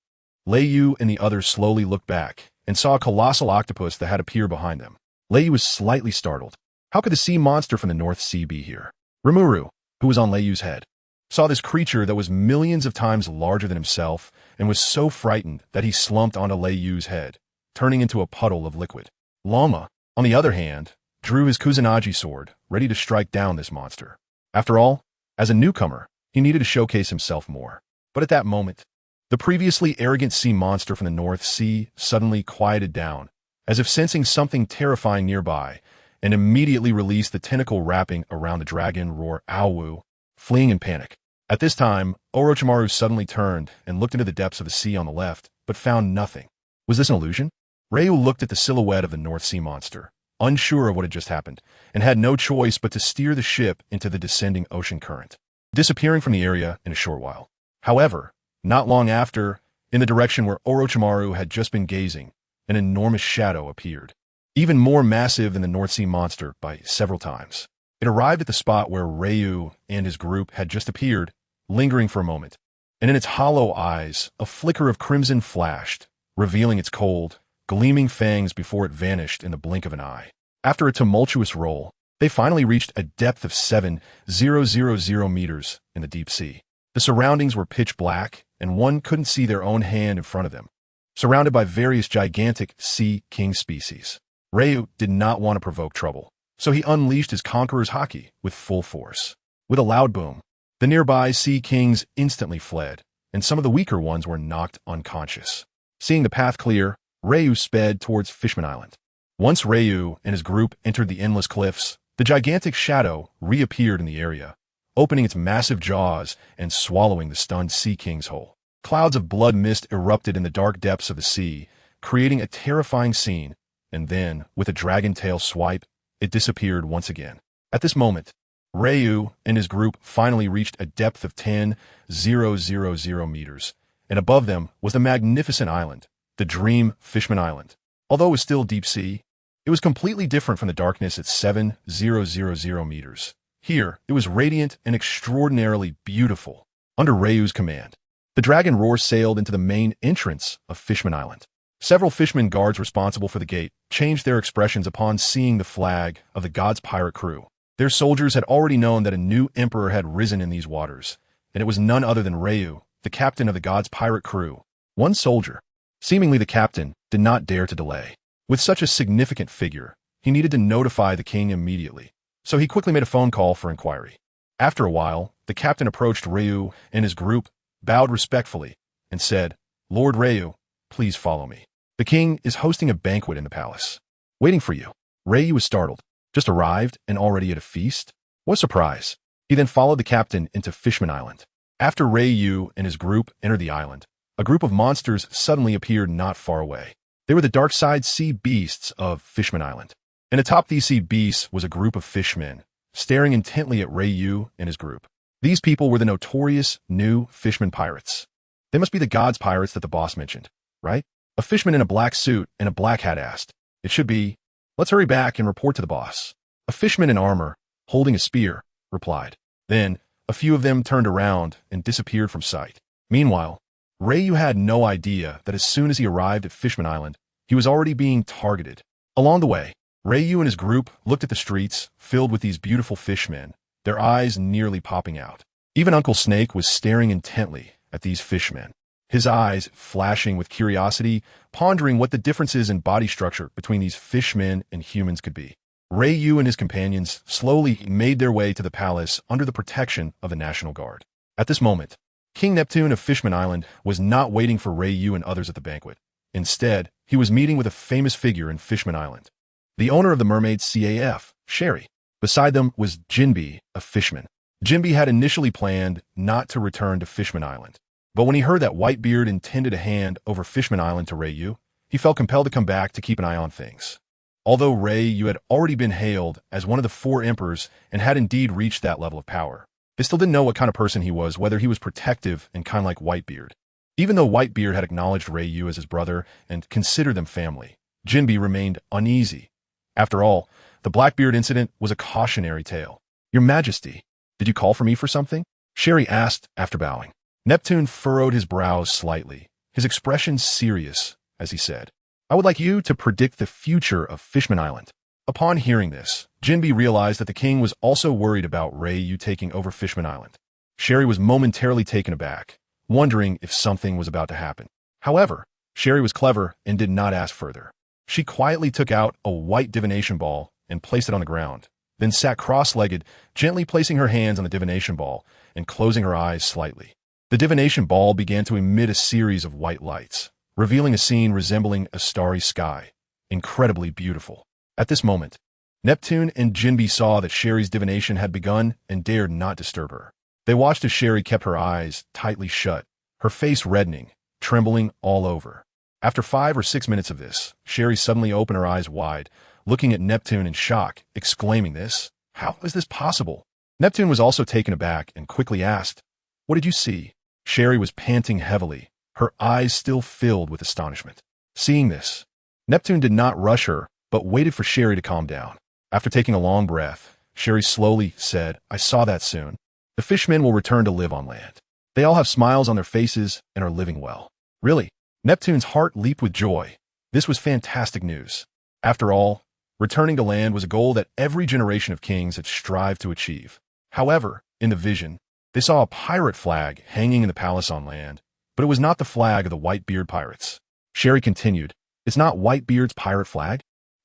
Leyu and the others slowly looked back and saw a colossal octopus that had appeared behind them. Leyu was slightly startled. How could the sea monster from the North Sea be here? Rimuru, who was on Leyu's head, saw this creature that was millions of times larger than himself and was so frightened that he slumped onto Leyu's head, turning into a puddle of liquid. Lama, on the other hand, drew his Kusanagi sword, ready to strike down this monster. After all, as a newcomer, he needed to showcase himself more. But at that moment, the previously arrogant sea monster from the North Sea suddenly quieted down, as if sensing something terrifying nearby, and immediately released the tentacle wrapping around the dragon roar Awu, fleeing in panic. At this time, Orochimaru suddenly turned and looked into the depths of the sea on the left, but found nothing. Was this an illusion? Ryu looked at the silhouette of the North Sea monster, unsure of what had just happened, and had no choice but to steer the ship into the descending ocean current, disappearing from the area in a short while. However, not long after, in the direction where Orochimaru had just been gazing, an enormous shadow appeared, even more massive than the North Sea monster by several times. It arrived at the spot where Ryu and his group had just appeared, lingering for a moment, and in its hollow eyes, a flicker of crimson flashed, revealing its cold, gleaming fangs before it vanished in the blink of an eye. After a tumultuous roll, they finally reached a depth of 7,000 meters in the deep sea. The surroundings were pitch black, and one couldn't see their own hand in front of them, surrounded by various gigantic sea king species. Ryu did not want to provoke trouble, so he unleashed his conqueror's haki with full force. With a loud boom, the nearby sea kings instantly fled, and some of the weaker ones were knocked unconscious. Seeing the path clear, Ryu sped towards Fishman Island. Once Ryu and his group entered the endless cliffs, the gigantic shadow reappeared in the area, opening its massive jaws and swallowing the stunned sea kings whole. Clouds of blood mist erupted in the dark depths of the sea, creating a terrifying scene, and then, with a dragon tail swipe, it disappeared once again. At this moment, Ryu and his group finally reached a depth of 10,000 meters, and above them was the magnificent island, the Dream Fishman Island. Although it was still deep sea, it was completely different from the darkness at 7,000 meters. Here, it was radiant and extraordinarily beautiful. Under Ryu's command, the dragon roar sailed into the main entrance of Fishman Island. Several fishermen guards responsible for the gate changed their expressions upon seeing the flag of the God's pirate crew. Their soldiers had already known that a new emperor had risen in these waters, and it was none other than Ryu, the captain of the god's pirate crew. One soldier, seemingly the captain, did not dare to delay. With such a significant figure, he needed to notify the king immediately, so he quickly made a phone call for inquiry. After a while, the captain approached Ryu and his group, bowed respectfully, and said, "Lord Ryu, please follow me. The king is hosting a banquet in the palace, waiting for you." Ryu was startled. Just arrived and already at a feast? What a surprise. He then followed the captain into Fishman Island. After Ryu and his group entered the island, a group of monsters suddenly appeared not far away. They were the dark side sea beasts of Fishman Island. And atop these sea beasts was a group of fishmen, staring intently at Ryu and his group. These people were the notorious new Fishman pirates. They must be the god's pirates that the boss mentioned, right? A fishman in a black suit and a black hat asked. It should be. Let's hurry back and report to the boss. A fishman in armor, holding a spear, replied. Then, a few of them turned around and disappeared from sight. Meanwhile, Ryu had no idea that as soon as he arrived at Fishman Island, he was already being targeted. Along the way, Ryu and his group looked at the streets filled with these beautiful fishmen, their eyes nearly popping out. Even Uncle Snake was staring intently at these fishmen, his eyes flashing with curiosity, pondering what the differences in body structure between these fishmen and humans could be. Ryu and his companions slowly made their way to the palace under the protection of the National Guard. At this moment, King Neptune of Fishman Island was not waiting for Ryu and others at the banquet. Instead, he was meeting with a famous figure in Fishman Island, the owner of the mermaid CAF, Sherry. Beside them was Jinbe, a fishman. Jinbe had initially planned not to return to Fishman Island, but when he heard that Whitebeard intended to hand over Fishman Island to Ryu, he felt compelled to come back to keep an eye on things. Although Ryu had already been hailed as one of the 4 emperors and had indeed reached that level of power, they still didn't know what kind of person he was, whether he was protective and kind of like Whitebeard. Even though Whitebeard had acknowledged Ryu as his brother and considered them family, Jinbe remained uneasy. After all, the Blackbeard incident was a cautionary tale. "Your Majesty, did you call for me for something?" Sherry asked after bowing. Neptune furrowed his brows slightly, his expression serious, as he said, "I would like you to predict the future of Fishman Island." Upon hearing this, Jinbe realized that the king was also worried about Ryu taking over Fishman Island. Sherry was momentarily taken aback, wondering if something was about to happen. However, Sherry was clever and did not ask further. She quietly took out a white divination ball and placed it on the ground, then sat cross-legged, gently placing her hands on the divination ball and closing her eyes slightly. The divination ball began to emit a series of white lights, revealing a scene resembling a starry sky, incredibly beautiful. At this moment, Neptune and Jinbe saw that Sherry's divination had begun and dared not disturb her. They watched as Sherry kept her eyes tightly shut, her face reddening, trembling all over. After 5 or 6 minutes of this, Sherry suddenly opened her eyes wide, looking at Neptune in shock, exclaiming this. How is this possible? Neptune was also taken aback and quickly asked, "What did you see?" Sherry was panting heavily, her eyes still filled with astonishment. Seeing this, Neptune did not rush her, but waited for Sherry to calm down. After taking a long breath, Sherry slowly said, "I saw that soon. The fishmen will return to live on land. They all have smiles on their faces and are living well." Really? Neptune's heart leaped with joy. This was fantastic news. After all, returning to land was a goal that every generation of kings had strived to achieve. However, in the vision, they saw a pirate flag hanging in the palace on land, but it was not the flag of the Whitebeard pirates. Sherry continued, "It's not Whitebeard's pirate flag?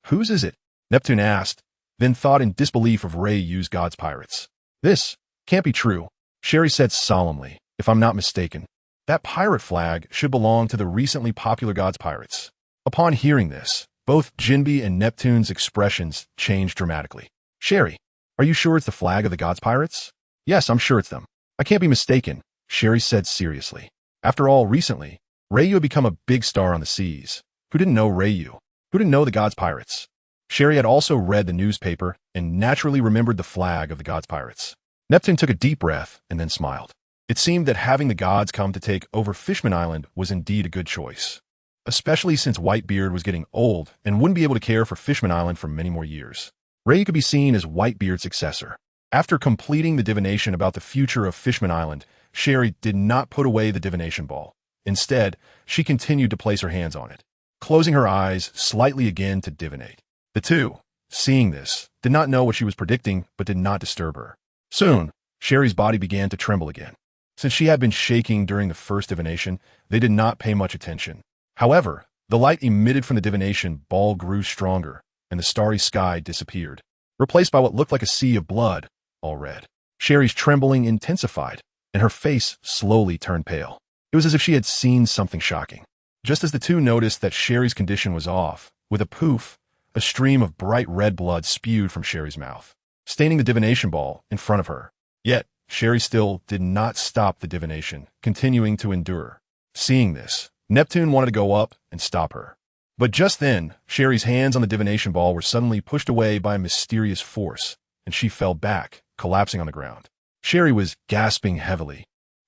Whose is it?" Neptune asked, then thought in disbelief of Ryu's god's pirates. "This can't be true," Sherry said solemnly. "If I'm not mistaken, that pirate flag should belong to the recently popular god's pirates." Upon hearing this, both Jinbe and Neptune's expressions changed dramatically. "Sherry, are you sure it's the flag of the god's pirates?" "Yes, I'm sure it's them. I can't be mistaken," Sherry said seriously. After all, recently, Ryu had become a big star on the seas. Who didn't know Ryu? Who didn't know the god's pirates? Sherry had also read the newspaper and naturally remembered the flag of the god's pirates. Neptune took a deep breath and then smiled. It seemed that having the gods come to take over Fishman Island was indeed a good choice, especially since Whitebeard was getting old and wouldn't be able to care for Fishman Island for many more years. Ryu could be seen as Whitebeard's successor. After completing the divination about the future of Fishman Island, Sherry did not put away the divination ball. Instead, she continued to place her hands on it, closing her eyes slightly again to divinate. The two, seeing this, did not know what she was predicting but did not disturb her. Soon, Sherry's body began to tremble again. Since she had been shaking during the first divination, they did not pay much attention. However, the light emitted from the divination ball grew stronger, and the starry sky disappeared, replaced by what looked like a sea of blood, all red. Sherry's trembling intensified, and her face slowly turned pale. It was as if she had seen something shocking. Just as the two noticed that Sherry's condition was off, with a poof, a stream of bright red blood spewed from Sherry's mouth, staining the divination ball in front of her. Yet, Sherry still did not stop the divination, continuing to endure. Seeing this, Neptune wanted to go up and stop her. But just then, Sherry's hands on the divination ball were suddenly pushed away by a mysterious force, and she fell back, collapsing on the ground. Sherry was gasping heavily,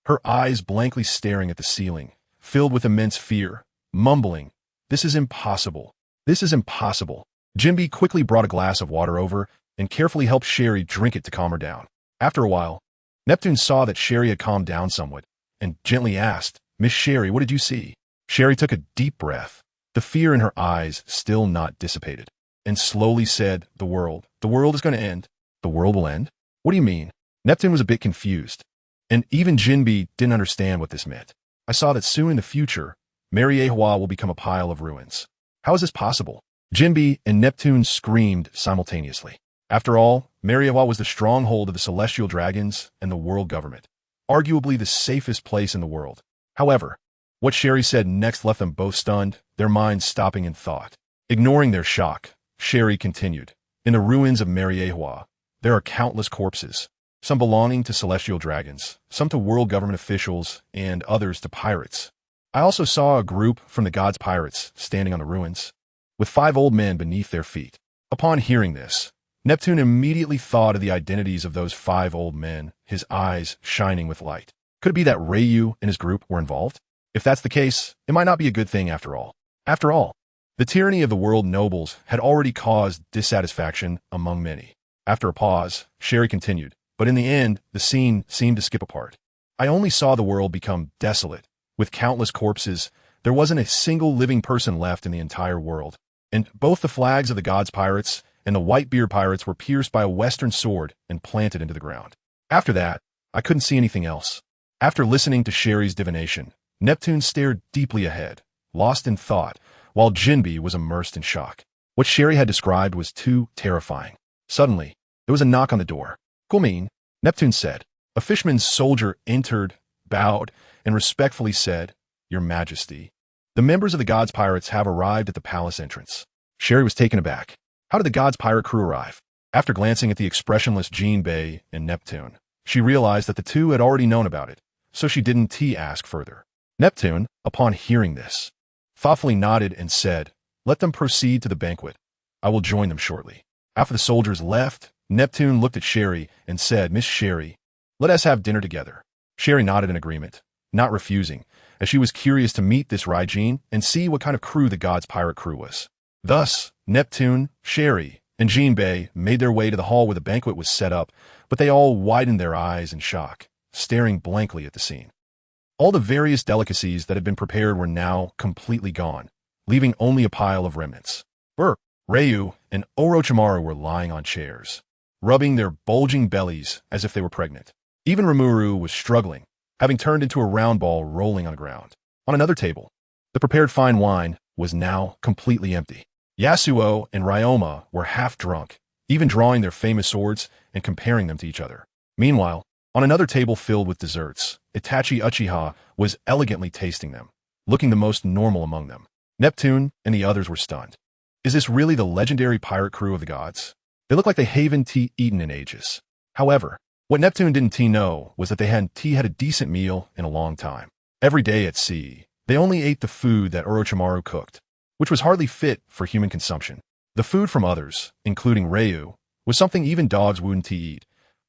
her eyes blankly staring at the ceiling, filled with immense fear, mumbling, "This is impossible. This is impossible." Jinbe quickly brought a glass of water over and carefully helped Sherry drink it to calm her down. After a while, Neptune saw that Sherry had calmed down somewhat and gently asked, "Miss Sherry, what did you see?" Sherry took a deep breath, the fear in her eyes still not dissipated, and slowly said, The world is going to end." "The world will end? What do you mean?" Neptune was a bit confused, and even Jinbe didn't understand what this meant. "I saw that soon in the future, Mariewa will become a pile of ruins." "How is this possible?" Jinbe and Neptune screamed simultaneously. After all, Mariewa was the stronghold of the celestial dragons and the world government, arguably the safest place in the world. However, what Sherry said next left them both stunned, their minds stopping in thought. Ignoring their shock, Sherry continued, "In the ruins of Mariewa, there are countless corpses, some belonging to celestial dragons, some to world government officials, and others to pirates. I also saw a group from the gods' pirates standing on the ruins, with 5 old men beneath their feet." Upon hearing this, Neptune immediately thought of the identities of those 5 old men, his eyes shining with light. Could it be that Ryu and his group were involved? If that's the case, it might not be a good thing after all. After all, the tyranny of the world nobles had already caused dissatisfaction among many. After a pause, Sherry continued, "But in the end, the scene seemed to skip a part. I only saw the world become desolate, with countless corpses. There wasn't a single living person left in the entire world, and both the flags of the gods' pirates and the Whitebeard pirates were pierced by a western sword and planted into the ground. After that, I couldn't see anything else." After listening to Sherry's divination, Neptune stared deeply ahead, lost in thought, while Jinbe was immersed in shock. What Sherry had described was too terrifying. Suddenly, there was a knock on the door. "Come in," Neptune said. A fisherman's soldier entered, bowed, and respectfully said, "Your Majesty, the members of the gods' pirates have arrived at the palace entrance." Sherry was taken aback. How did the gods' pirate crew arrive? After glancing at the expressionless Jinbe and Neptune, she realized that the two had already known about it, so she didn't ask further. Neptune, upon hearing this, thoughtfully nodded and said, "Let them proceed to the banquet. I will join them shortly." After the soldiers left, Neptune looked at Sherry and said, "Miss Sherry, let us have dinner together." Sherry nodded in agreement, not refusing, as she was curious to meet this Raijin and see what kind of crew the gods' pirate crew was. Thus, Neptune, Sherry, and Jinbe made their way to the hall where the banquet was set up, but they all widened their eyes in shock, staring blankly at the scene. All the various delicacies that had been prepared were now completely gone, leaving only a pile of remnants. Burke, Ryu, and Orochimaru were lying on chairs, rubbing their bulging bellies as if they were pregnant. Even Rimuru was struggling, having turned into a round ball rolling on the ground. On another table, the prepared fine wine was now completely empty. Yasuo and Ryoma were half drunk, even drawing their famous swords and comparing them to each other. Meanwhile, on another table filled with desserts, Itachi Uchiha was elegantly tasting them, looking the most normal among them. Neptune and the others were stunned. Is this really the legendary pirate crew of the gods? They look like they haven't eaten in ages. However, what Neptune didn't know was that they hadn't had a decent meal in a long time. Every day at sea, they only ate the food that Orochimaru cooked, which was hardly fit for human consumption. The food from others, including Ryu, was something even dogs wouldn't eat.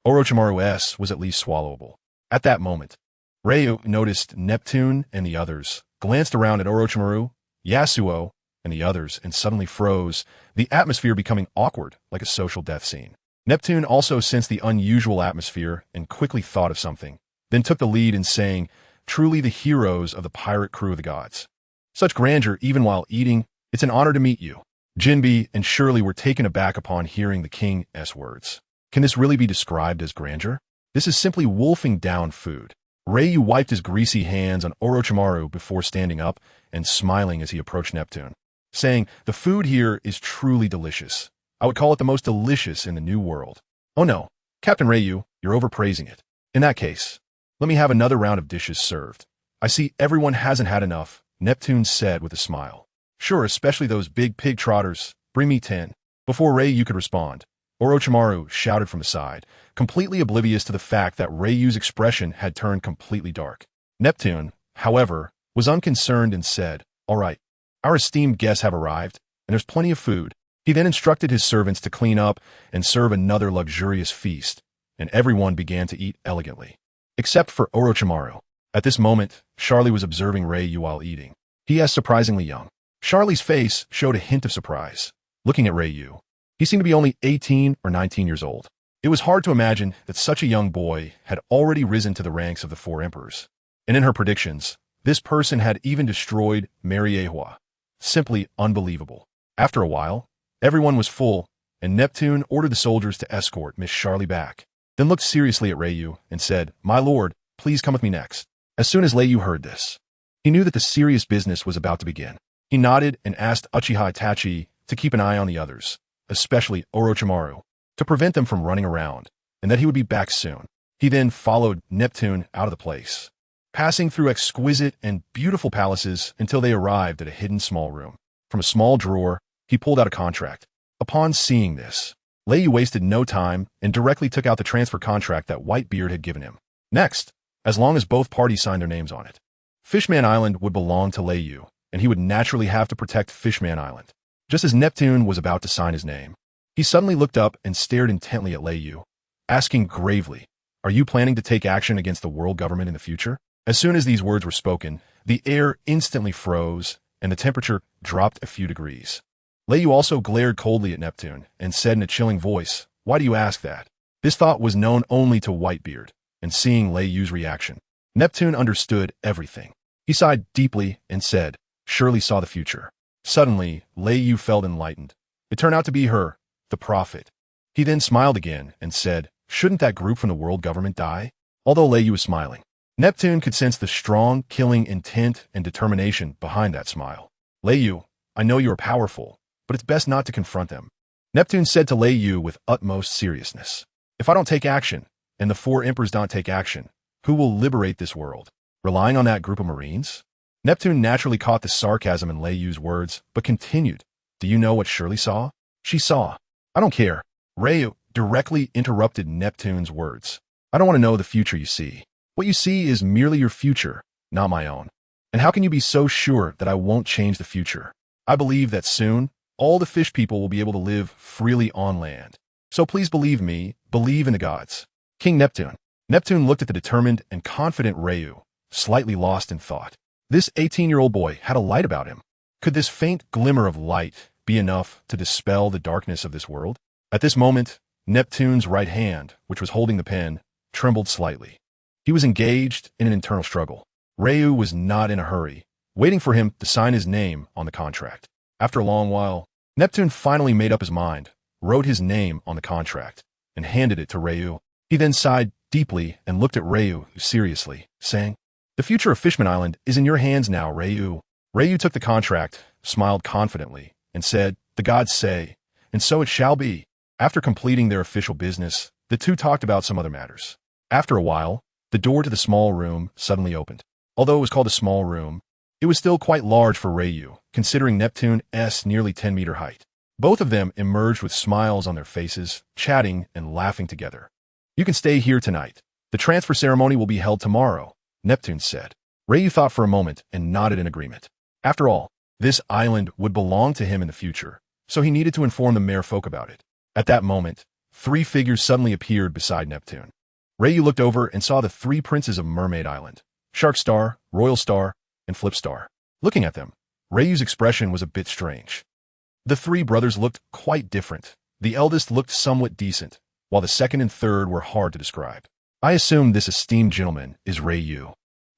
Orochimaru's was at least swallowable. At that moment, Ryu noticed Neptune and the others, glanced around at Orochimaru, Yasuo, and the others, and suddenly froze, the atmosphere becoming awkward like a social death scene. Neptune also sensed the unusual atmosphere and quickly thought of something, then took the lead in saying, "Truly the heroes of the pirate crew of the gods. Such grandeur even while eating, it's an honor to meet you." Jinbi and Shirley were taken aback upon hearing the king's words. Can this really be described as grandeur? This is simply wolfing down food. Ryu wiped his greasy hands on Orochimaru before standing up and smiling as he approached Neptune, saying, "The food here is truly delicious. I would call it the most delicious in the New World." "Oh no, Captain Ryu, you're overpraising it. In that case, let me have another round of dishes served. I see everyone hasn't had enough," Neptune said with a smile. "Sure, especially those big pig trotters. Bring me 10. Before Ryu could respond, Orochimaru shouted from the side, completely oblivious to the fact that Ryu's expression had turned completely dark. Neptune, however, was unconcerned and said, "All right, our esteemed guests have arrived, and there's plenty of food." He then instructed his servants to clean up and serve another luxurious feast, and everyone began to eat elegantly. Except for Orochimaru. At this moment, Charlie was observing Ryu while eating. He is surprisingly young. Charlie's face showed a hint of surprise. Looking at Ryu, he seemed to be only 18 or 19 years old. It was hard to imagine that such a young boy had already risen to the ranks of the four emperors. And in her predictions, this person had even destroyed Mariehua. Simply unbelievable. After a while, everyone was full, and Neptune ordered the soldiers to escort Miss Charlie back, then looked seriously at Ryu and said, "My lord, please come with me next." As soon as Ryu heard this, he knew that the serious business was about to begin. He nodded and asked Uchiha Itachi to keep an eye on the others, especially Orochimaru, to prevent them from running around, and that he would be back soon. He then followed Neptune out of the place, passing through exquisite and beautiful palaces until they arrived at a hidden small room. From a small drawer, he pulled out a contract. Upon seeing this, Ryu wasted no time and directly took out the transfer contract that Whitebeard had given him. Next, as long as both parties signed their names on it, Fishman Island would belong to Ryu, and he would naturally have to protect Fishman Island. Just as Neptune was about to sign his name, he suddenly looked up and stared intently at Ryu, asking gravely, "Are you planning to take action against the world government in the future?" As soon as these words were spoken, the air instantly froze, and the temperature dropped a few degrees. Ryu also glared coldly at Neptune and said in a chilling voice, "Why do you ask that?" This thought was known only to Whitebeard, and seeing Ryu's reaction, Neptune understood everything. He sighed deeply and said, "Surely saw the future." Suddenly, Ryu felt enlightened. It turned out to be her, the prophet. He then smiled again and said, "Shouldn't that group from the world government die?" Although Ryu was smiling, Neptune could sense the strong, killing intent and determination behind that smile. "Ryu, I know you are powerful, but it's best not to confront them." Neptune said to Ryu with utmost seriousness, "If I don't take action, and the four emperors don't take action, who will liberate this world? Relying on that group of Marines?" Neptune naturally caught the sarcasm in Ryu's words, but continued, "Do you know what Shirley saw? She saw." "I don't care." Ryu directly interrupted Neptune's words. "I don't want to know the future you see. What you see is merely your future, not my own. And how can you be so sure that I won't change the future? I believe that soon, all the fish people will be able to live freely on land. So please believe me, believe in the gods." King Neptune. Neptune looked at the determined and confident Ryu, slightly lost in thought. This 18-year-old boy had a light about him. Could this faint glimmer of light be enough to dispel the darkness of this world? At this moment, Neptune's right hand, which was holding the pen, trembled slightly. He was engaged in an internal struggle. Ryu was not in a hurry, waiting for him to sign his name on the contract. After a long while, Neptune finally made up his mind, wrote his name on the contract, and handed it to Ryu. He then sighed deeply and looked at Ryu seriously, saying, "The future of Fishman Island is in your hands now, Ryu." Ryu took the contract, smiled confidently, and said, "The gods say, and so it shall be." After completing their official business, the two talked about some other matters. After a while, the door to the small room suddenly opened. Although it was called a small room, it was still quite large for Ryu, considering Neptune's nearly 10-meter height. Both of them emerged with smiles on their faces, chatting and laughing together. "You can stay here tonight. The transfer ceremony will be held tomorrow," Neptune said. Ryu thought for a moment and nodded in agreement. After all, this island would belong to him in the future, so he needed to inform the merfolk about it. At that moment, three figures suddenly appeared beside Neptune. Ryu looked over and saw the three princes of Mermaid Island, Shark Star, Royal Star, and Flip Star. Looking at them, Ryu's expression was a bit strange. The three brothers looked quite different. The eldest looked somewhat decent, while the second and third were hard to describe. "I assume this esteemed gentleman is Ryu,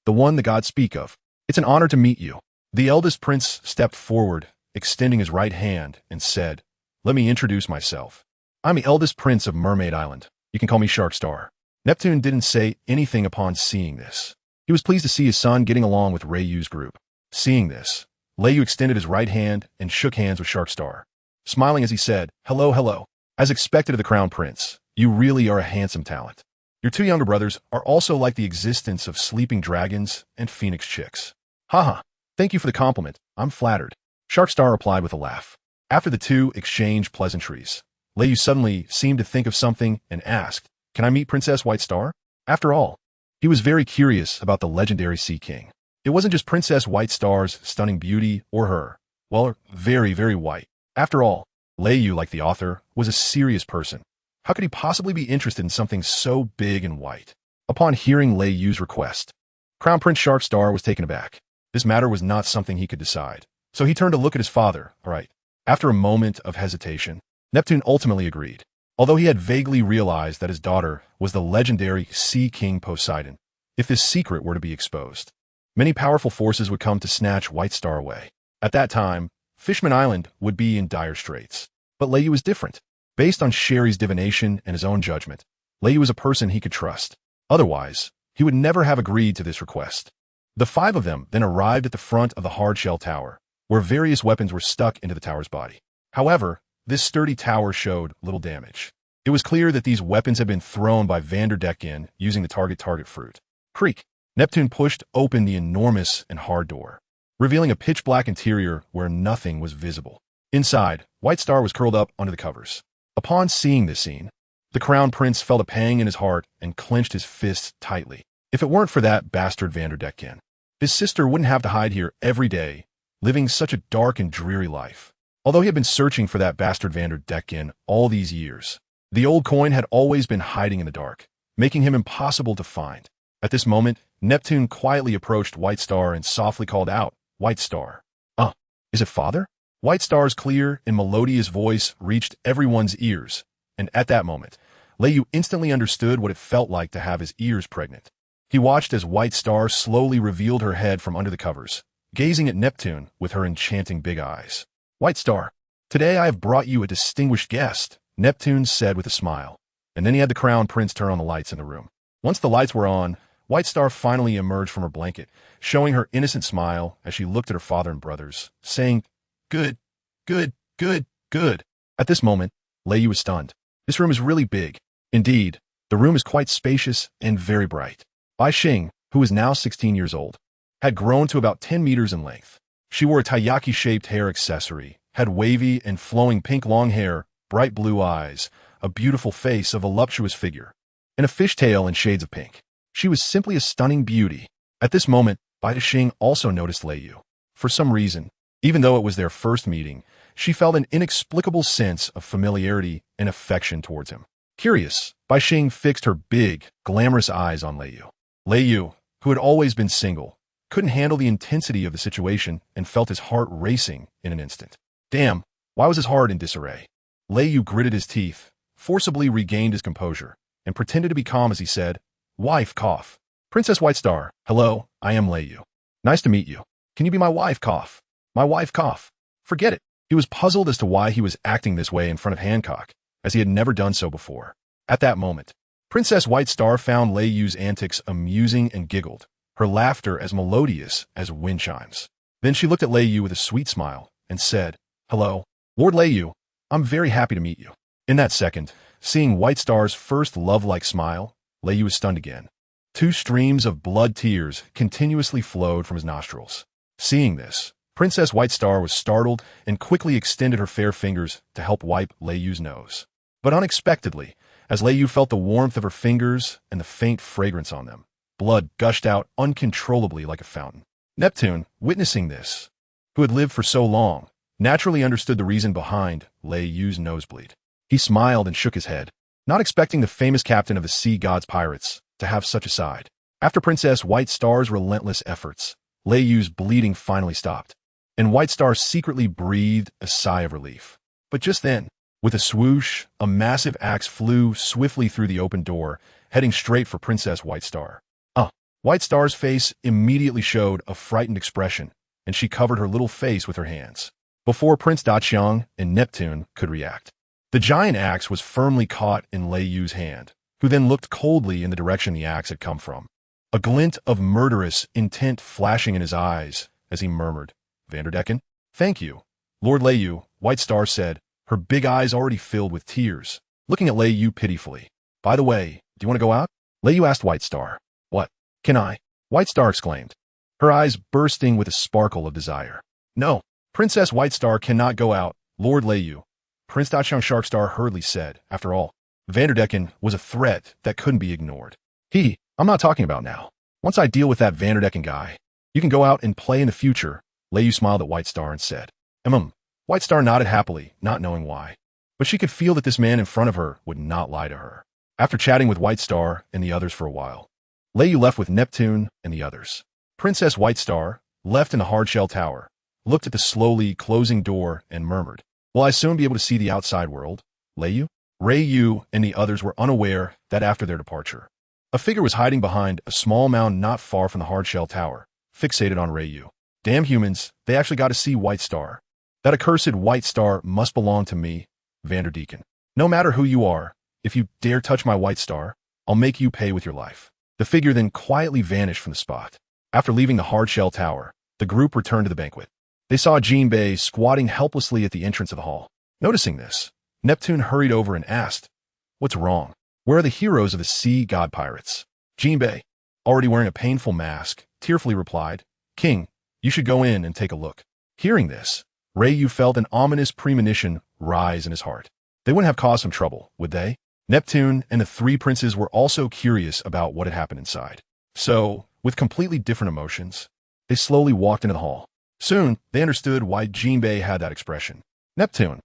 the one the gods speak of. It's an honor to meet you." The eldest prince stepped forward extending his right hand, and said, "Let me introduce myself. I'm the eldest prince of Mermaid Island. You can call me Sharkstar." Neptune didn't say anything upon seeing this. He was pleased to see his son getting along with Reiyu's group. Seeing this, Leiyu extended his right hand and shook hands with Sharkstar, smiling as he said, "Hello, hello. As expected of the Crown Prince, you really are a handsome talent. Your two younger brothers are also like the existence of sleeping dragons and phoenix chicks." "Haha, thank you for the compliment. I'm flattered," Sharkstar replied with a laugh. After the two exchanged pleasantries, Leiyu suddenly seemed to think of something and asked, "Can I meet Princess White Star?" After all, he was very curious about the legendary Sea King. It wasn't just Princess White Star's stunning beauty or her, well, very, very white. After all, Leiyu, like the author, was a serious person. How could he possibly be interested in something so big and white? Upon hearing Leiyu's request, Crown Prince Sharkstar was taken aback. This matter was not something he could decide, so he turned to look at his father. All right. After a moment of hesitation, Neptune ultimately agreed. Although he had vaguely realized that his daughter was the legendary Sea King Poseidon, if this secret were to be exposed, many powerful forces would come to snatch White Star away. At that time, Fishman Island would be in dire straits. But Leiyu was different. Based on Sherry's divination and his own judgment, Leiyu was a person he could trust. Otherwise, he would never have agreed to this request. The five of them then arrived at the front of the hardshell tower, where various weapons were stuck into the tower's body. However, this sturdy tower showed little damage. It was clear that these weapons had been thrown by Vanderdecken using the target fruit. Creak! Neptune pushed open the enormous and hard door, revealing a pitch-black interior where nothing was visible. Inside, White Star was curled up under the covers. Upon seeing this scene, the Crown Prince felt a pang in his heart and clenched his fists tightly. If it weren't for that bastard Vanderdecken, his sister wouldn't have to hide here every day, living such a dark and dreary life. Although he had been searching for that bastard Vanderdecken all these years, the old coin had always been hiding in the dark, making him impossible to find. At this moment, Neptune quietly approached White Star and softly called out, "White Star." Is it father?" White Star's clear and melodious voice reached everyone's ears, and at that moment, Leiyu instantly understood what it felt like to have his ears pregnant. He watched as White Star slowly revealed her head from under the covers, gazing at Neptune with her enchanting big eyes. "White Star, today I have brought you a distinguished guest," Neptune said with a smile, and then he had the Crown Prince turn on the lights in the room. Once the lights were on, White Star finally emerged from her blanket, showing her innocent smile as she looked at her father and brothers, saying, "Good, good, good, good." At this moment, Leiyu was stunned. This room is really big. Indeed, the room is quite spacious and very bright. Bai Xing, who was now 16 years old, had grown to about 10 meters in length. She wore a taiyaki-shaped hair accessory, had wavy and flowing pink long hair, bright blue eyes, a beautiful face, a voluptuous figure, and a fishtail in shades of pink. She was simply a stunning beauty. At this moment, Bai Xing also noticed Leiyu. For some reason, even though it was their first meeting, she felt an inexplicable sense of familiarity and affection towards him. Curious, Bai Xing fixed her big, glamorous eyes on Leiyu. Leiyu, who had always been single, couldn't handle the intensity of the situation and felt his heart racing in an instant. Damn, why was his heart in disarray? Leiyu gritted his teeth, forcibly regained his composure, and pretended to be calm as he said, "Wife, cough. Princess White Star, hello, I am Leiyu. Nice to meet you. Can you be my wife, cough? My wife, cough." Forget it. He was puzzled as to why he was acting this way in front of Hancock, as he had never done so before. At that moment, Princess White Star found Leiyu's antics amusing and giggled, her laughter as melodious as wind chimes. Then she looked at Leiyu with a sweet smile and said, "Hello, Lord Leiyu. I'm very happy to meet you." In that second, seeing White Star's first love-like smile, Leiyu was stunned again. 2 streams of blood tears continuously flowed from his nostrils. Seeing this, Princess White Star was startled and quickly extended her fair fingers to help wipe Leiyu's nose. But unexpectedly, as Leiyu felt the warmth of her fingers and the faint fragrance on them, blood gushed out uncontrollably like a fountain. Neptune, witnessing this, who had lived for so long, naturally understood the reason behind Leiyu's nosebleed. He smiled and shook his head, not expecting the famous captain of the sea god's pirates to have such a side. After Princess White Star's relentless efforts, Leiyu's bleeding finally stopped, and White Star secretly breathed a sigh of relief. But just then, with a swoosh, a massive axe flew swiftly through the open door, heading straight for Princess White Star. White Star's face immediately showed a frightened expression, and she covered her little face with her hands. before Prince Daqiang and Neptune could react. The giant axe was firmly caught in Lei Yu's hand, who then looked coldly in the direction the axe had come from, a glint of murderous intent flashing in his eyes as he murmured, "Vanderdecken? Thank you." Lord Lei Yu, White Star said, her big eyes already filled with tears, looking at Lei Yu pitifully. "By the way, do you want to go out?" Lei Yu asked White Star. "What? Can I?" White Star exclaimed, her eyes bursting with a sparkle of desire. "No, Princess White Star cannot go out, Lord Lei Yu," Prince Daqiang Sharkstar hurriedly said. After all, Vanderdecken was a threat that couldn't be ignored. I'm not talking about now. Once I deal with that Vanderdecken guy, you can go out and play in the future." Lei Yu smiled at White Star and said, White Star nodded happily, not knowing why. But she could feel that this man in front of her would not lie to her. After chatting with White Star and the others for a while, Lei Yu left with Neptune and the others. Princess White Star, left in the hardshell tower, looked at the slowly closing door and murmured, "Will I soon be able to see the outside world, Lei Yu?" Rei Yu and the others were unaware that after their departure, a figure was hiding behind a small mound not far from the hardshell tower, fixated on Rei Yu. "Damn humans, they actually got to see White Star. That accursed White Star must belong to me, Vanderdecken. No matter who you are, if you dare touch my White Star, I'll make you pay with your life." The figure then quietly vanished from the spot. After leaving the hardshell tower, the group returned to the banquet. They saw Jinbei squatting helplessly at the entrance of the hall. Noticing this, Neptune hurried over and asked, "What's wrong? Where are the heroes of the sea god pirates?" Jinbei, already wearing a painful mask, tearfully replied, "King, you should go in and take a look." Hearing this, Rei Yu felt an ominous premonition rise in his heart. They wouldn't have caused him trouble, would they? Neptune and the three princes were also curious about what had happened inside. So, with completely different emotions, they slowly walked into the hall. Soon, they understood why Jinbei had that expression. Neptune.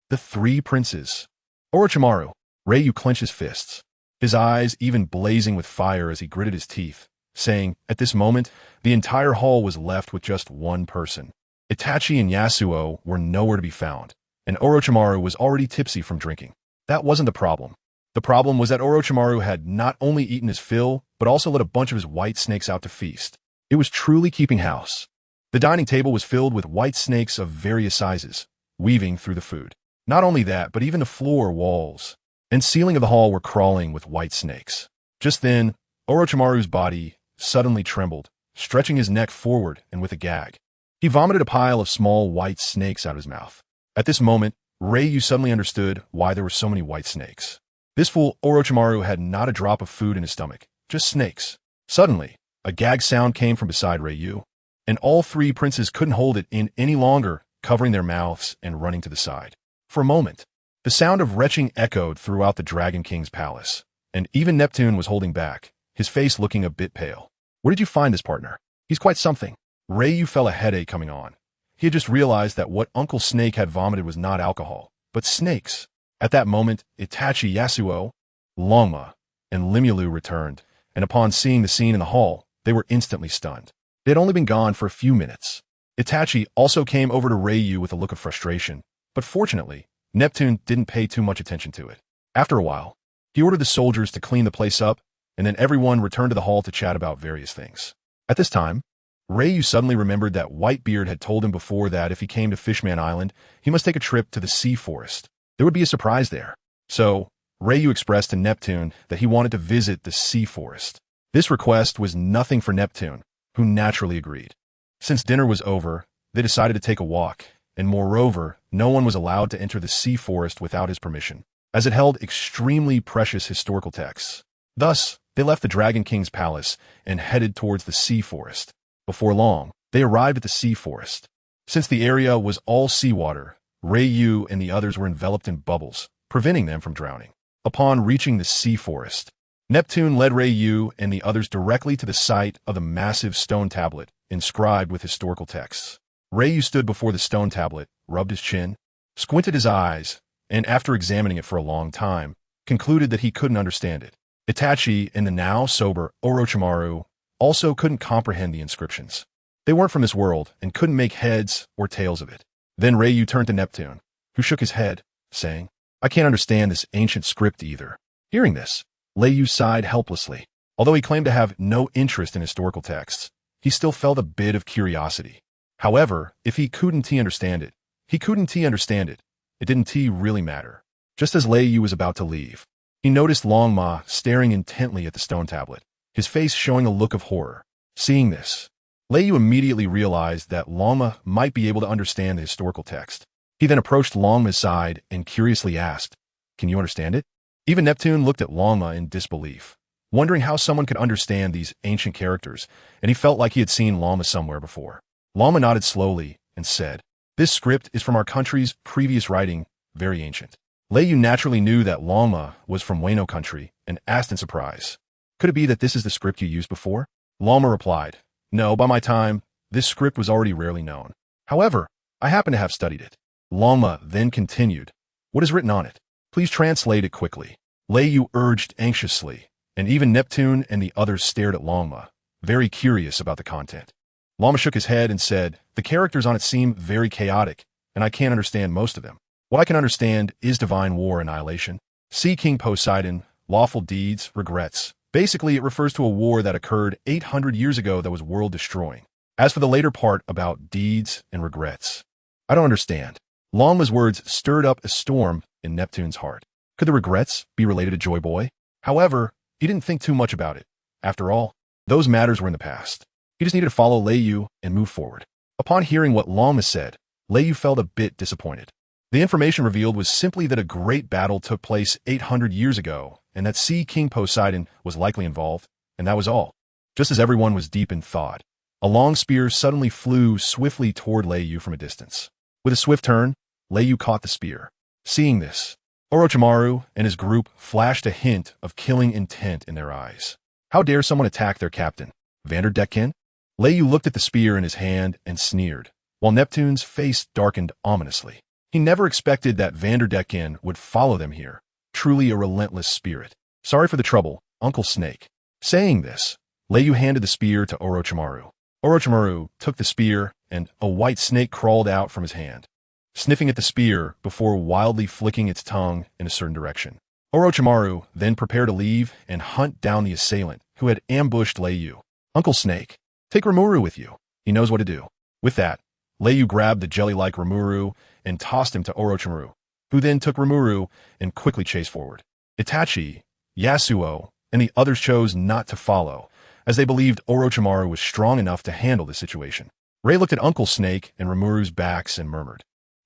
The three princes. Orochimaru. Rei Yu clenched his fists, his eyes even blazing with fire as he gritted his teeth, saying, at this moment, the entire hall was left with just one person. Itachi and Yasuo were nowhere to be found, and Orochimaru was already tipsy from drinking. That wasn't the problem. The problem was that Orochimaru had not only eaten his fill, but also let a bunch of his white snakes out to feast. It was truly keeping house. The dining table was filled with white snakes of various sizes, weaving through the food. Not only that, but even the floor, walls, and ceiling of the hall were crawling with white snakes. Just then, Orochimaru's body suddenly trembled, stretching his neck forward and with a gag. He vomited a pile of small white snakes out of his mouth. At this moment, Rei Yu suddenly understood why there were so many white snakes. This fool Orochimaru had not a drop of food in his stomach, just snakes. Suddenly, a gag sound came from beside Rei Yu, and all three princes couldn't hold it in any longer, covering their mouths and running to the side. For a moment, the sound of retching echoed throughout the Dragon King's palace, and even Neptune was holding back, his face looking a bit pale. "Where did you find this partner? He's quite something." Rei Yu felt a headache coming on. He had just realized that what Uncle Snake had vomited was not alcohol, but snakes. At that moment, Itachi, Yasuo, Longma, and Limulu returned, and upon seeing the scene in the hall, they were instantly stunned. They had only been gone for a few minutes. Itachi also came over to Rei Yu with a look of frustration, but fortunately, Neptune didn't pay too much attention to it. After a while, he ordered the soldiers to clean the place up, and then everyone returned to the hall to chat about various things. At this time, Rei Yu suddenly remembered that Whitebeard had told him before that if he came to Fishman Island, he must take a trip to the sea forest. There would be a surprise there. So, Rei Yu expressed to Neptune that he wanted to visit the sea forest. This request was nothing for Neptune, who naturally agreed. Since dinner was over, they decided to take a walk, and moreover, no one was allowed to enter the sea forest without his permission, as it held extremely precious historical texts. Thus, they left the Dragon King's palace and headed towards the sea forest. Before long, they arrived at the sea forest. Since the area was all seawater, Rei Yu and the others were enveloped in bubbles, preventing them from drowning. Upon reaching the sea forest, Neptune led Rei Yu and the others directly to the site of the massive stone tablet inscribed with historical texts. Rei Yu stood before the stone tablet, rubbed his chin, squinted his eyes, and after examining it for a long time, concluded that he couldn't understand it. Itachi and the now sober Orochimaru also couldn't comprehend the inscriptions. They weren't from this world and couldn't make heads or tails of it. Then Rei Yu turned to Neptune, who shook his head, saying, "I can't understand this ancient script either." Hearing this, Rei Yu sighed helplessly. Although he claimed to have no interest in historical texts, he still felt a bit of curiosity. However, if he couldn't understand it, He couldn't understand it. It didn't really matter. Just as Lei Yu was about to leave, he noticed Long Ma staring intently at the stone tablet, his face showing a look of horror. Seeing this, Lei Yu immediately realized that Long Ma might be able to understand the historical text. He then approached Long Ma's side and curiously asked, "Can you understand it?" Even Neptune looked at Long Ma in disbelief, wondering how someone could understand these ancient characters, and he felt like he had seen Long Ma somewhere before. Long Ma nodded slowly and said, "This script is from our country's previous writing, very ancient." Lei Yu naturally knew that Long Ma was from Wano country and asked in surprise, "Could it be that this is the script you used before?" Long Ma replied, "No, by my time, this script was already rarely known. However, I happen to have studied it." Long Ma then continued, "What is written on it? Please translate it quickly." Lei Yu urged anxiously, and even Neptune and the others stared at Long Ma, very curious about the content. Long Ma shook his head and said, "The characters on it seem very chaotic, and I can't understand most of them. What I can understand is divine war, annihilation, Sea King Poseidon, lawful deeds, regrets. Basically, it refers to a war that occurred 800 years ago that was world-destroying. As for the later part about deeds and regrets, I don't understand." Long Ma's words stirred up a storm in Neptune's heart. Could the regrets be related to Joy Boy? However, he didn't think too much about it. After all, those matters were in the past. He just needed to follow Lei Yu and move forward. Upon hearing what Long Ma said, Lei Yu felt a bit disappointed. The information revealed was simply that a great battle took place 800 years ago, and that Sea King Poseidon was likely involved, and that was all. Just as everyone was deep in thought, a long spear suddenly flew swiftly toward Lei Yu from a distance. With a swift turn, Lei Yu caught the spear. Seeing this, Orochimaru and his group flashed a hint of killing intent in their eyes. How dare someone attack their captain? Vanderdecken? Lei Yu looked at the spear in his hand and sneered, while Neptune's face darkened ominously. He never expected that Vanderdecken would follow them here. Truly a relentless spirit. "Sorry for the trouble, Uncle Snake." Saying this, Lei Yu handed the spear to Orochimaru. Orochimaru took the spear, and a white snake crawled out from his hand, sniffing at the spear before wildly flicking its tongue in a certain direction. Orochimaru then prepared to leave and hunt down the assailant who had ambushed Lei Yu. "Uncle Snake, take Rimuru with you. He knows what to do." With that, Lei Yu grabbed the jelly-like Rimuru and tossed him to Orochimaru, who then took Rimuru and quickly chased forward. Itachi, Yasuo, and the others chose not to follow, as they believed Orochimaru was strong enough to handle the situation. Ray looked at Uncle Snake and Rimuru's backs and murmured,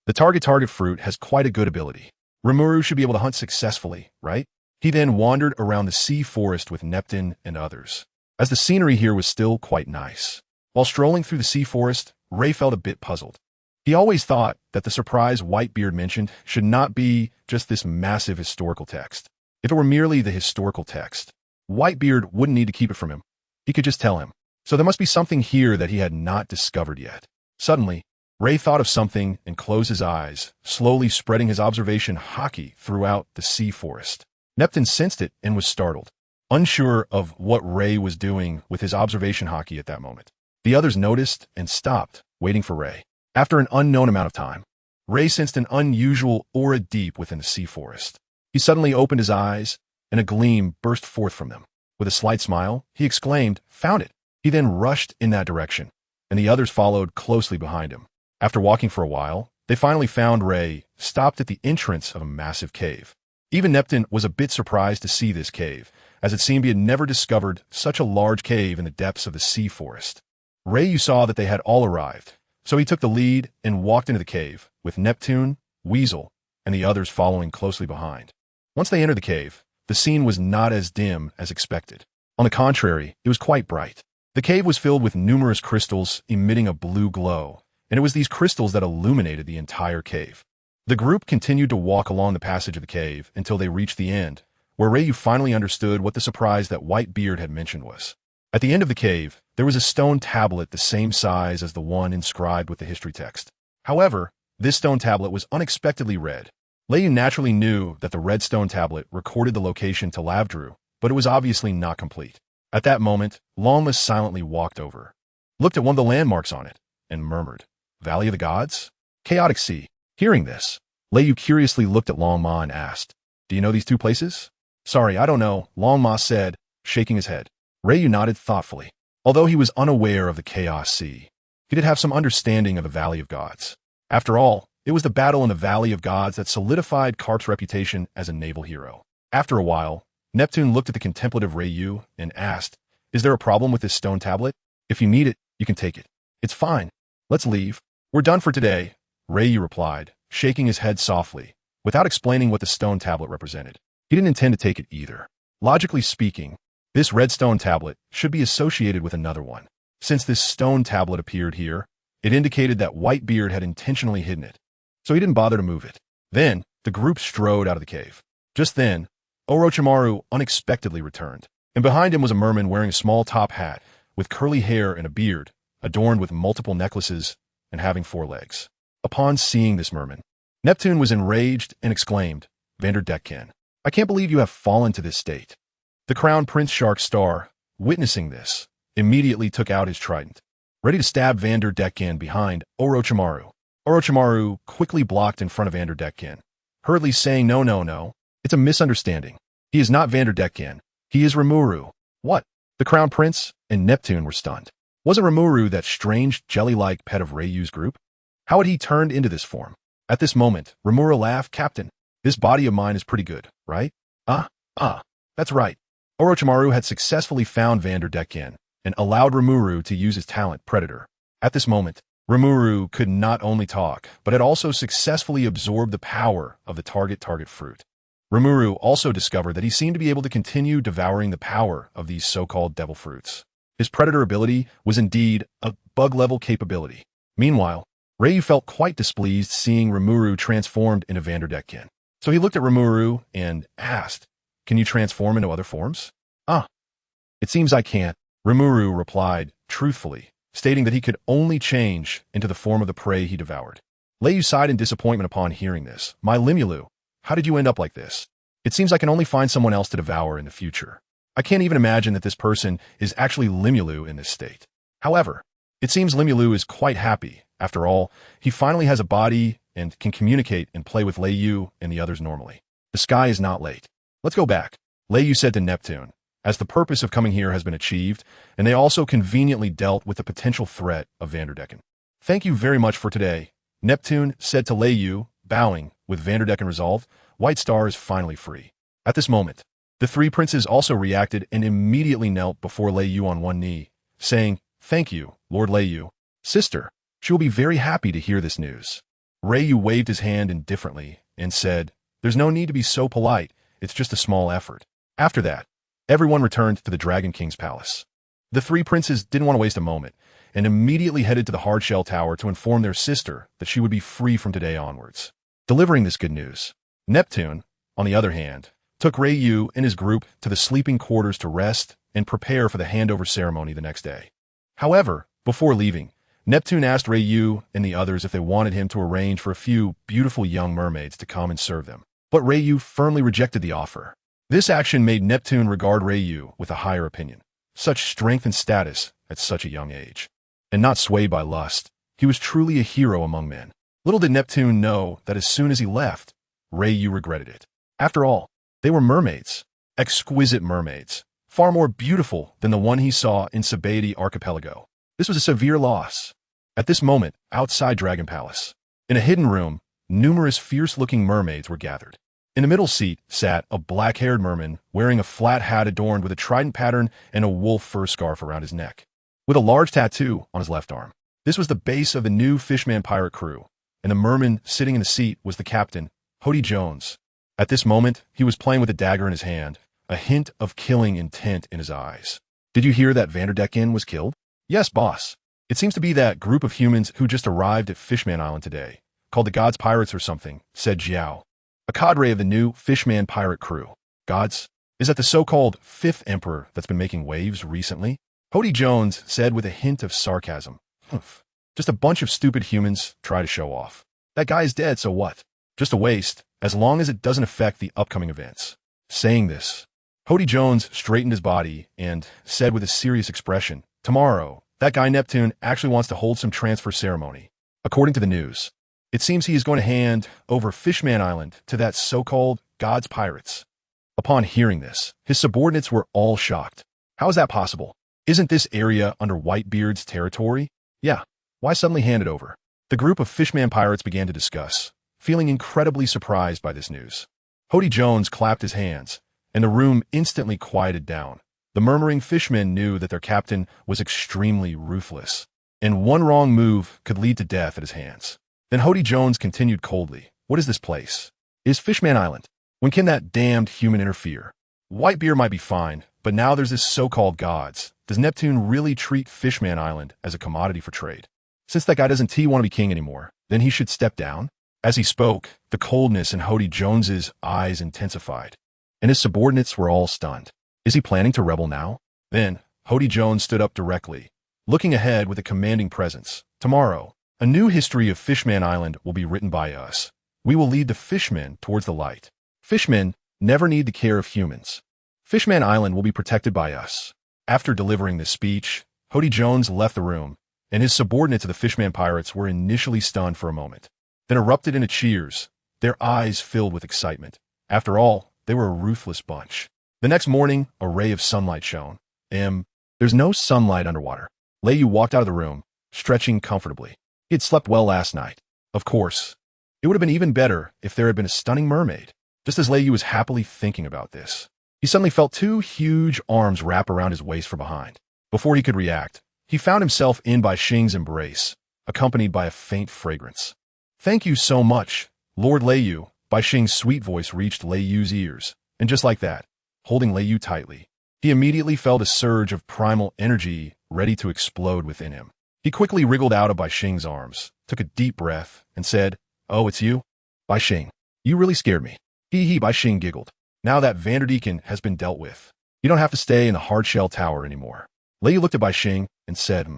"The target fruit has quite a good ability. Rimuru should be able to hunt successfully, right?" He then wandered around the sea forest with Neptune and others, as the scenery here was still quite nice. While strolling through the sea forest, Ray felt a bit puzzled. He always thought that the surprise Whitebeard mentioned should not be just this massive historical text. If it were merely the historical text, Whitebeard wouldn't need to keep it from him. He could just tell him. So there must be something here that he had not discovered yet. Suddenly, Ray thought of something and closed his eyes, slowly spreading his observation haki throughout the sea forest. Neptune sensed it and was startled, unsure of what Ray was doing with his observation haki at that moment. The others noticed and stopped, waiting for Ray. After an unknown amount of time, Ray sensed an unusual aura deep within the sea forest. He suddenly opened his eyes, and a gleam burst forth from them. With a slight smile, he exclaimed, "Found it!" He then rushed in that direction, and the others followed closely behind him. After walking for a while, they finally found Ray, stopped at the entrance of a massive cave. Even Neptune was a bit surprised to see this cave, as it seemed he had never discovered such a large cave in the depths of the sea forest. Ray saw that they had all arrived, so he took the lead and walked into the cave, with Neptune, Weasel, and the others following closely behind. Once they entered the cave, the scene was not as dim as expected. On the contrary, it was quite bright. The cave was filled with numerous crystals emitting a blue glow, and it was these crystals that illuminated the entire cave. The group continued to walk along the passage of the cave until they reached the end, where Ryu finally understood what the surprise that Whitebeard had mentioned was. At the end of the cave, there was a stone tablet the same size as the one inscribed with the history text. However, this stone tablet was unexpectedly red. Leyu naturally knew that the red stone tablet recorded the location to Lavdru, but it was obviously not complete. At that moment, Longma silently walked over, looked at one of the landmarks on it, and murmured, "Valley of the Gods? Chaotic Sea." Hearing this, Leyu curiously looked at Longma and asked, "Do you know these two places?" "Sorry, I don't know," Longma said, shaking his head. Ryu nodded thoughtfully. Although he was unaware of the Chaos Sea, he did have some understanding of the Valley of Gods. After all, It was the battle in the Valley of Gods that solidified Karp's reputation as a naval hero. After a while, Neptune looked at the contemplative Ryu and asked, "Is there a problem with this stone tablet? If you need it, you can take it. It's fine. Let's leave. We're done for today," Ryu replied, shaking his head softly, without explaining what the stone tablet represented. He didn't intend to take it either. Logically speaking, this red stone tablet should be associated with another one. Since this stone tablet appeared here, it indicated that Whitebeard had intentionally hidden it, so he didn't bother to move it. Then, the group strode out of the cave. Just then, Orochimaru unexpectedly returned, and behind him was a merman wearing a small top hat, with curly hair and a beard, adorned with multiple necklaces and having 4 legs. Upon seeing this merman, Neptune was enraged and exclaimed, "Vanderdecken, I can't believe you have fallen to this state." The Crown Prince Shark Star, witnessing this, immediately took out his trident, ready to stab Vanderdecken behind Orochimaru. Orochimaru quickly blocked in front of Vanderdecken, hurriedly saying, No, it's a misunderstanding. He is not Vanderdecken. He is Rimuru." "What?" The Crown Prince and Neptune were stunned. Wasn't Rimuru that strange, jelly-like pet of Ryu's group? How had he turned into this form? At this moment, Rimuru laughed, "Captain, this body of mine is pretty good, right?" That's right. Orochimaru had successfully found Vanderdecken and allowed Rimuru to use his talent, Predator. At this moment, Rimuru could not only talk, but had also successfully absorbed the power of the target fruit. Rimuru also discovered that he seemed to be able to continue devouring the power of these so-called devil fruits. His Predator ability was indeed a bug-level capability. Meanwhile, Ryu felt quite displeased seeing Rimuru transformed into Vanderdecken. So he looked at Rimuru and asked, "Can you transform into other forms?" It seems I can't," Rimuru replied, truthfully, stating that he could only change into the form of the prey he devoured. Ryu sighed in disappointment upon hearing this. "My Limulu, how did you end up like this? It seems I can only find someone else to devour in the future. I can't even imagine that this person is actually Limulu in this state. However, it seems Limulu is quite happy. After all, he finally has a body and can communicate and play with Ryu and the others normally. The sky is not late. Let's go back," Ryu said to Neptune, as the purpose of coming here has been achieved, and they also conveniently dealt with the potential threat of Vanderdecken. "Thank you very much for today," Neptune said to Ryu, bowing. With Vanderdecken resolved, White Star is finally free. At this moment, the 3 princes also reacted and immediately knelt before Ryu on one knee, saying, "Thank you, Lord Ryu. Sister, she will be very happy to hear this news." Ryu waved his hand indifferently and said, "There's no need to be so polite. It's just a small effort." After that, everyone returned to the Dragon King's palace. The 3 princes didn't want to waste a moment and immediately headed to the Hardshell Tower to inform their sister that she would be free from today onwards. Delivering this good news, Neptune, on the other hand, took Ryu and his group to the sleeping quarters to rest and prepare for the handover ceremony the next day. However, before leaving, Neptune asked Ryu and the others if they wanted him to arrange for a few beautiful young mermaids to come and serve them. But Ryu firmly rejected the offer. This action made Neptune regard Ryu with a higher opinion. Such strength and status at such a young age. And not swayed by lust, he was truly a hero among men. Little did Neptune know that as soon as he left, Ryu regretted it. After all, they were mermaids. Exquisite mermaids. Far more beautiful than the one he saw in Sabaody Archipelago. This was a severe loss. At this moment, outside Dragon Palace, in a hidden room, numerous fierce-looking mermaids were gathered. In the middle seat sat a black-haired merman wearing a flat hat adorned with a trident pattern and a wolf fur scarf around his neck, with a large tattoo on his left arm. This was the base of the new Fishman pirate crew, and the merman sitting in the seat was the captain, Hody Jones. At this moment, he was playing with a dagger in his hand, a hint of killing intent in his eyes. "Did you hear that Vanderdecken was killed?" "Yes, boss. It seems to be that group of humans who just arrived at Fishman Island today, called the Gods Pirates or something," said Jiao, a cadre of the new Fishman pirate crew. "Gods? Is that the so-called 5th Emperor that's been making waves recently?" Hody Jones said with a hint of sarcasm. "Humph. Just a bunch of stupid humans try to show off. That guy is dead, so what? Just a waste, as long as it doesn't affect the upcoming events." Saying this, Hody Jones straightened his body and said with a serious expression, "Tomorrow, that guy Neptune actually wants to hold some transfer ceremony. According to the news, it seems he is going to hand over Fishman Island to that so-called God's Pirates." Upon hearing this, his subordinates were all shocked. How is that possible? Isn't this area under Whitebeard's territory? Yeah, why suddenly hand it over? The group of fishman pirates began to discuss, feeling incredibly surprised by this news. Hody Jones clapped his hands, and the room instantly quieted down. The murmuring fishmen knew that their captain was extremely ruthless, and one wrong move could lead to death at his hands. Then Hody Jones continued coldly, "What is this place? Is Fishman Island? When can that damned human interfere? Whitebeard might be fine, but now there's this so-called gods. Does Neptune really treat Fishman Island as a commodity for trade? Since that guy doesn't want to be king anymore, then he should step down?" As he spoke, the coldness in Hody Jones's eyes intensified, and his subordinates were all stunned. Is he planning to rebel now? Then, Hody Jones stood up directly, looking ahead with a commanding presence. "Tomorrow, a new history of Fishman Island will be written by us. We will lead the fishmen towards the light. Fishmen never need the care of humans. Fishman Island will be protected by us." After delivering this speech, Hody Jones left the room, and his subordinates of the Fishman Pirates were initially stunned for a moment, then erupted into cheers, their eyes filled with excitement. After all, they were a ruthless bunch. The next morning, a ray of sunlight shone. There's no sunlight underwater. Leiyu walked out of the room, stretching comfortably. He had slept well last night. Of course, it would have been even better if there had been a stunning mermaid. Just as Leiyu was happily thinking about this, he suddenly felt two huge arms wrap around his waist from behind. Before he could react, he found himself in Bai Xing's embrace, accompanied by a faint fragrance. "Thank you so much, Lord Leiyu." Bai Xing's sweet voice reached Leiyu's ears, and just like that, holding Leiyu tightly, he immediately felt a surge of primal energy ready to explode within him. He quickly wriggled out of Bai Xing's arms, took a deep breath, and said, "Oh, it's you? Bai Xing, you really scared me." Bai Xing giggled. "Now that Vanderdecken has been dealt with, you don't have to stay in the hardshell tower anymore." Leiyu looked at Bai Xing and said,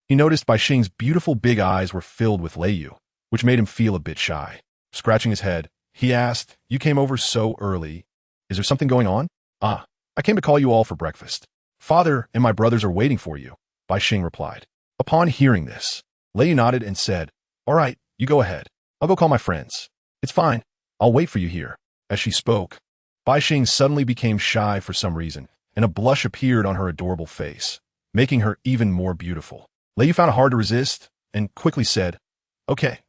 He noticed Bai Xing's beautiful big eyes were filled with Leiyu, which made him feel a bit shy. Scratching his head, he asked, "You came over so early. Is there something going on?" I came to call you all for breakfast. Father and my brothers are waiting for you," Bai Xing replied. Upon hearing this, Leiyu nodded and said, "All right, you go ahead. I'll go call my friends." "It's fine. I'll wait for you here." As she spoke, Bai Xing suddenly became shy for some reason, and a blush appeared on her adorable face, making her even more beautiful. Leiyu found it hard to resist and quickly said, Okay,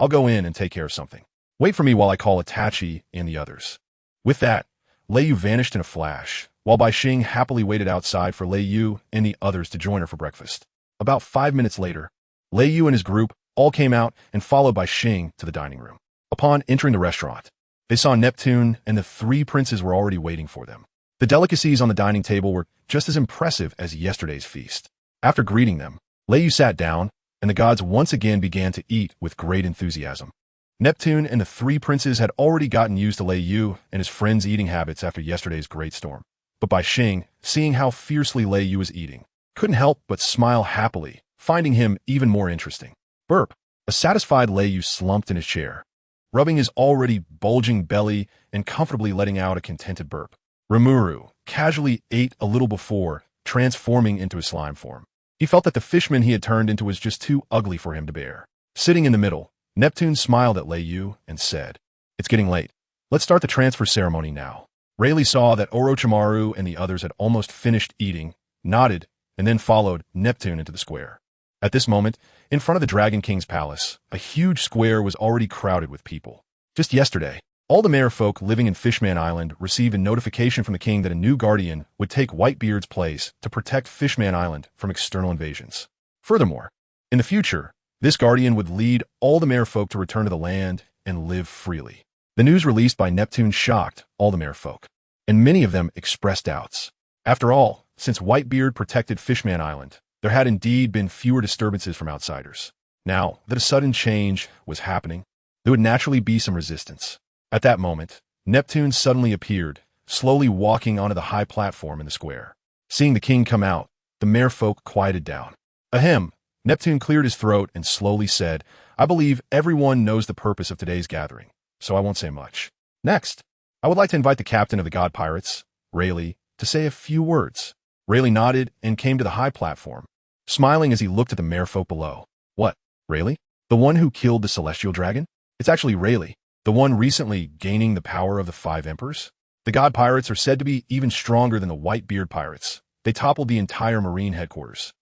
I'll go in and take care of something. Wait for me while I call Itachi and the others." With that, Leiyu vanished in a flash, while Bai Xing happily waited outside for Leiyu and the others to join her for breakfast. About 5 minutes later, Leiyu and his group all came out and followed Bai Xing to the dining room. Upon entering the restaurant, they saw Neptune and the three princes were already waiting for them. The delicacies on the dining table were just as impressive as yesterday's feast. After greeting them, Leiyu sat down, and the gods once again began to eat with great enthusiasm. Neptune and the three princes had already gotten used to Leiyu and his friends' eating habits after yesterday's great storm. But Bai Xing, seeing how fiercely Leiyu was eating, couldn't help but smile happily, finding him even more interesting. Burp. A satisfied Leiyu slumped in his chair, rubbing his already bulging belly and comfortably letting out a contented burp. Rimuru casually ate a little before transforming into his slime form. He felt that the fishman he had turned into was just too ugly for him to bear. Sitting in the middle, Neptune smiled at Leiyu and said, "It's getting late. Let's start the transfer ceremony now." Rayleigh saw that Orochimaru and the others had almost finished eating, nodded, and then followed Neptune into the square. At this moment, in front of the Dragon King's palace, a huge square was already crowded with people. Just yesterday, all the merfolk living in Fishman Island received a notification from the king that a new guardian would take Whitebeard's place to protect Fishman Island from external invasions. Furthermore, in the future, this guardian would lead all the merfolk to return to the land and live freely. The news released by Neptune shocked all the merfolk, and many of them expressed doubts. After all, since Whitebeard protected Fishman Island, there had indeed been fewer disturbances from outsiders. Now that a sudden change was happening, there would naturally be some resistance. At that moment, Neptune suddenly appeared, slowly walking onto the high platform in the square. Seeing the king come out, the merfolk quieted down. Ahem, Neptune cleared his throat and slowly said, "I believe everyone knows the purpose of today's gathering, so I won't say much. Next, I would like to invite the captain of the god pirates, Rayleigh, to say a few words." Rayleigh nodded and came to the high platform, smiling as he looked at the merfolk below. "What, Rayleigh? The one who killed the celestial dragon? It's actually Rayleigh, the one recently gaining the power of the 5 emperors? The god pirates are said to be even stronger than the Whitebeard pirates. They toppled the entire marine headquarters."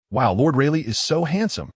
"Wow, Lord Rayleigh is so handsome."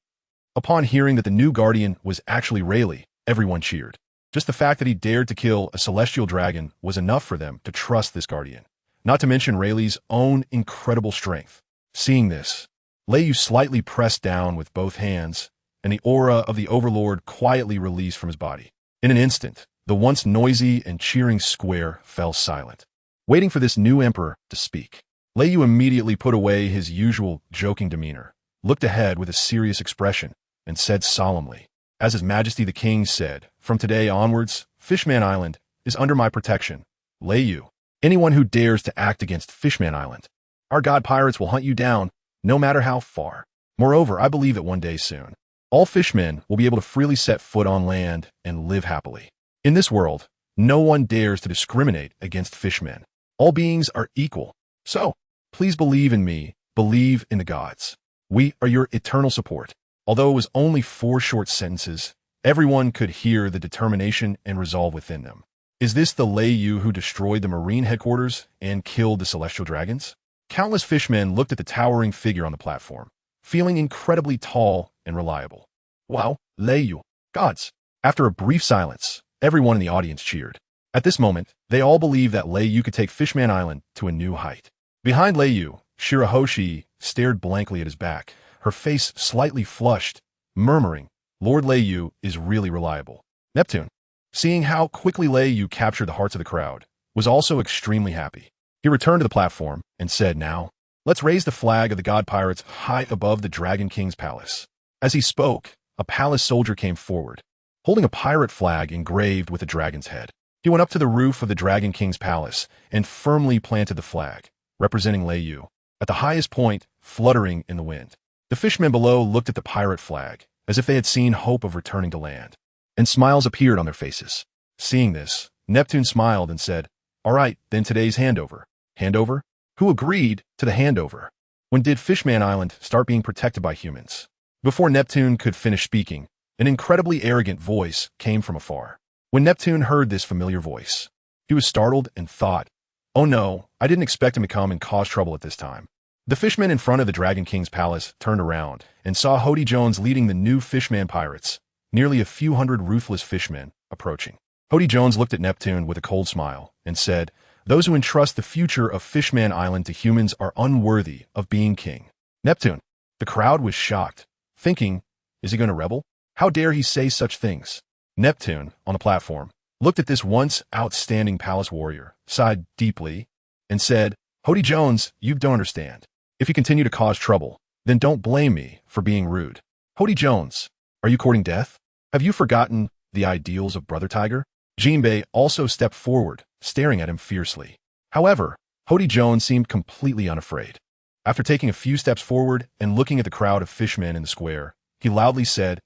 Upon hearing that the new guardian was actually Rayleigh, everyone cheered. Just the fact that he dared to kill a celestial dragon was enough for them to trust this guardian, not to mention Rayleigh's own incredible strength. Seeing this, Leiyu slightly pressed down with both hands, and the aura of the Overlord quietly released from his body. In an instant, the once noisy and cheering square fell silent, waiting for this new emperor to speak. Leiyu immediately put away his usual joking demeanor, looked ahead with a serious expression, and said solemnly, "As His Majesty the King said, from today onwards, Fishman Island is under my protection. Leiyu, anyone who dares to act against Fishman Island, our god pirates will hunt you down, no matter how far. Moreover, I believe that one day soon, all fishmen will be able to freely set foot on land and live happily. In this world, no one dares to discriminate against fishmen. All beings are equal. So, please believe in me, believe in the gods. We are your eternal support." Although it was only 4 short sentences, everyone could hear the determination and resolve within them. Is this the Leiyu who destroyed the marine headquarters and killed the celestial dragons? Countless fishmen looked at the towering figure on the platform, feeling incredibly tall and reliable. Wow, Leiyu, gods! After a brief silence, everyone in the audience cheered. At this moment, they all believed that Leiyu could take Fishman Island to a new height. Behind Leiyu, Shirahoshi stared blankly at his back, her face slightly flushed, murmuring, "Lord Leiyu is really reliable." Neptune, seeing how quickly Leiyu captured the hearts of the crowd, was also extremely happy. He returned to the platform and said, "Now, let's raise the flag of the god pirates high above the Dragon King's palace." As he spoke, a palace soldier came forward, holding a pirate flag engraved with a dragon's head. He went up to the roof of the Dragon King's palace and firmly planted the flag, representing Leiyu, at the highest point, fluttering in the wind. The fishmen below looked at the pirate flag, as if they had seen hope of returning to land, and smiles appeared on their faces. Seeing this, Neptune smiled and said, "All right, then today's handover." Handover? Who agreed to the handover? When did Fishman Island start being protected by humans? Before Neptune could finish speaking, an incredibly arrogant voice came from afar. When Neptune heard this familiar voice, he was startled and thought, "Oh no, I didn't expect him to come and cause trouble at this time." The fishmen in front of the Dragon King's palace turned around and saw Hody Jones leading the new Fishman pirates, nearly a few hundred ruthless fishmen, approaching. Hody Jones looked at Neptune with a cold smile and said, "Those who entrust the future of Fishman Island to humans are unworthy of being king." Neptune. The crowd was shocked, thinking, is he going to rebel? How dare he say such things? Neptune, on the platform, looked at this once outstanding palace warrior, sighed deeply, and said, "Hody Jones, you don't understand. If you continue to cause trouble, then don't blame me for being rude. Hody Jones, are you courting death? Have you forgotten the ideals of Brother Tiger?" Jinbei also stepped forward, staring at him fiercely. However, Hody Jones seemed completely unafraid. After taking a few steps forward and looking at the crowd of fishmen in the square, he loudly said,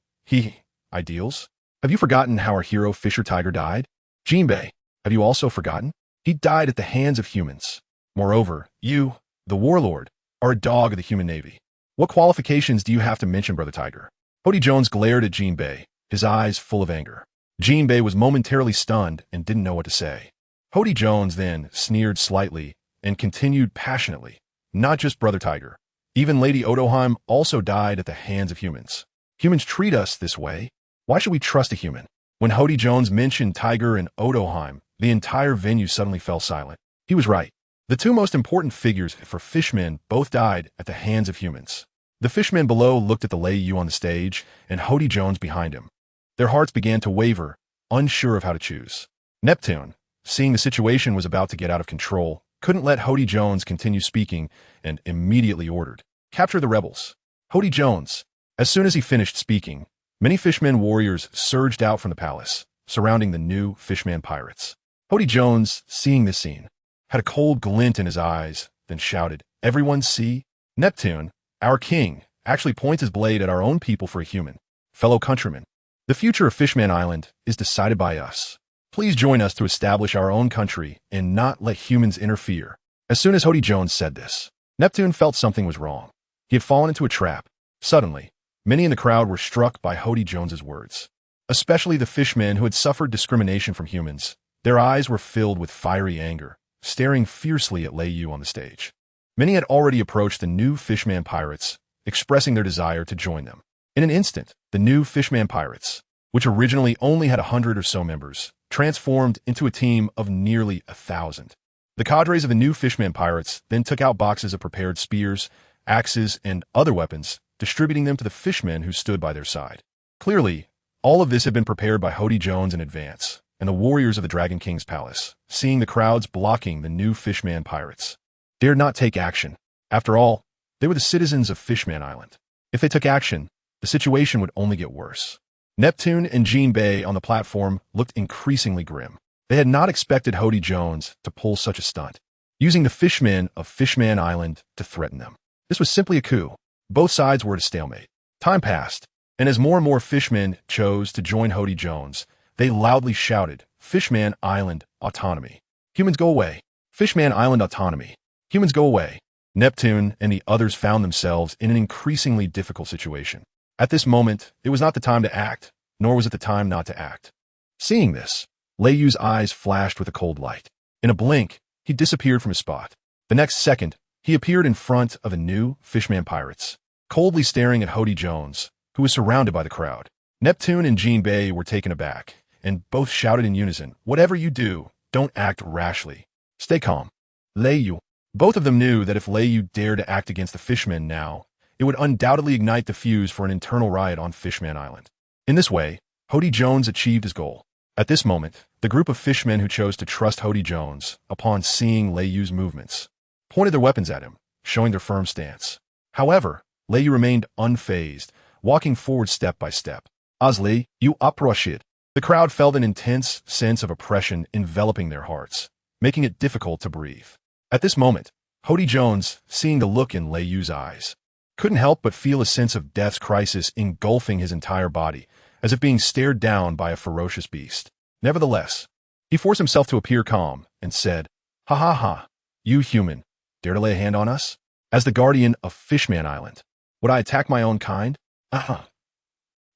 Ideals? Have you forgotten how our hero Fisher Tiger died? Jinbei, have you also forgotten? He died at the hands of humans. Moreover, you, the warlord, are a dog of the human navy. What qualifications do you have to mention, Brother Tiger? Hody Jones glared at Jinbei, his eyes full of anger. Jinbei was momentarily stunned and didn't know what to say. Hody Jones then sneered slightly and continued passionately, "Not just Brother Tiger. Even Lady Odoheim also died at the hands of humans. Humans treat us this way. Why should we trust a human?" When Hody Jones mentioned Tiger and Odoheim, the entire venue suddenly fell silent. He was right. The 2 most important figures for fishmen both died at the hands of humans. The fishmen below looked at the Leiyu on the stage and Hody Jones behind him. Their hearts began to waver, unsure of how to choose. Neptune, seeing the situation was about to get out of control, couldn't let Hody Jones continue speaking and immediately ordered, "Capture the rebels." Hody Jones. As soon as he finished speaking, many fishmen warriors surged out from the palace, surrounding the new Fishman pirates. Hody Jones, seeing this scene, had a cold glint in his eyes, then shouted, "Everyone see? Neptune, our king, actually points his blade at our own people for a human. Fellow countrymen, the future of Fishman Island is decided by us. Please join us to establish our own country and not let humans interfere." As soon as Hody Jones said this, Neptune felt something was wrong. He had fallen into a trap. Suddenly, many in the crowd were struck by Hody Jones's words, especially the fishmen who had suffered discrimination from humans. Their eyes were filled with fiery anger, staring fiercely at Leiyu on the stage. Many had already approached the new Fishman pirates, expressing their desire to join them. In an instant, the new Fishman pirates, which originally only had 100 or so members, transformed into a team of nearly 1,000. The cadres of the new Fishman pirates then took out boxes of prepared spears, axes, and other weapons, distributing them to the fishmen who stood by their side. Clearly, all of this had been prepared by Hody Jones in advance, and the warriors of the Dragon King's palace, seeing the crowds blocking the new Fishman pirates, dared not take action. After all, they were the citizens of Fishman Island. If they took action, the situation would only get worse. Neptune and Jinbei on the platform looked increasingly grim. They had not expected Hody Jones to pull such a stunt, using the fishmen of Fishman Island to threaten them. This was simply a coup. Both sides were at a stalemate. Time passed, and as more and more fishmen chose to join Hody Jones, they loudly shouted, "Fishman Island autonomy. Humans go away. Fishman Island autonomy. Humans go away." Neptune and the others found themselves in an increasingly difficult situation. At this moment, it was not the time to act, nor was it the time not to act. Seeing this, Lei Yu's eyes flashed with a cold light. In a blink, he disappeared from his spot. The next second, he appeared in front of the new Fishman pirates, coldly staring at Hody Jones, who was surrounded by the crowd. Neptune and Jinbei were taken aback, and both shouted in unison, "Whatever you do, don't act rashly. Stay calm." Lei Yu. Both of them knew that if Lei Yu dared to act against the fishmen now, it would undoubtedly ignite the fuse for an internal riot on Fishman Island. In this way, Hody Jones achieved his goal. At this moment, the group of fishmen who chose to trust Hody Jones, upon seeing Lei Yu's movements, pointed their weapons at him, showing their firm stance. However, Lei Yu remained unfazed, walking forward step by step. As Lei Yu approached, the crowd felt an intense sense of oppression enveloping their hearts, making it difficult to breathe. At this moment, Hody Jones, seeing the look in Lei Yu's eyes, couldn't help but feel a sense of death's crisis engulfing his entire body, as if being stared down by a ferocious beast. Nevertheless, he forced himself to appear calm and said, "Ha ha ha, you human, dare to lay a hand on us? As the guardian of Fishman Island, would I attack my own kind? Aha."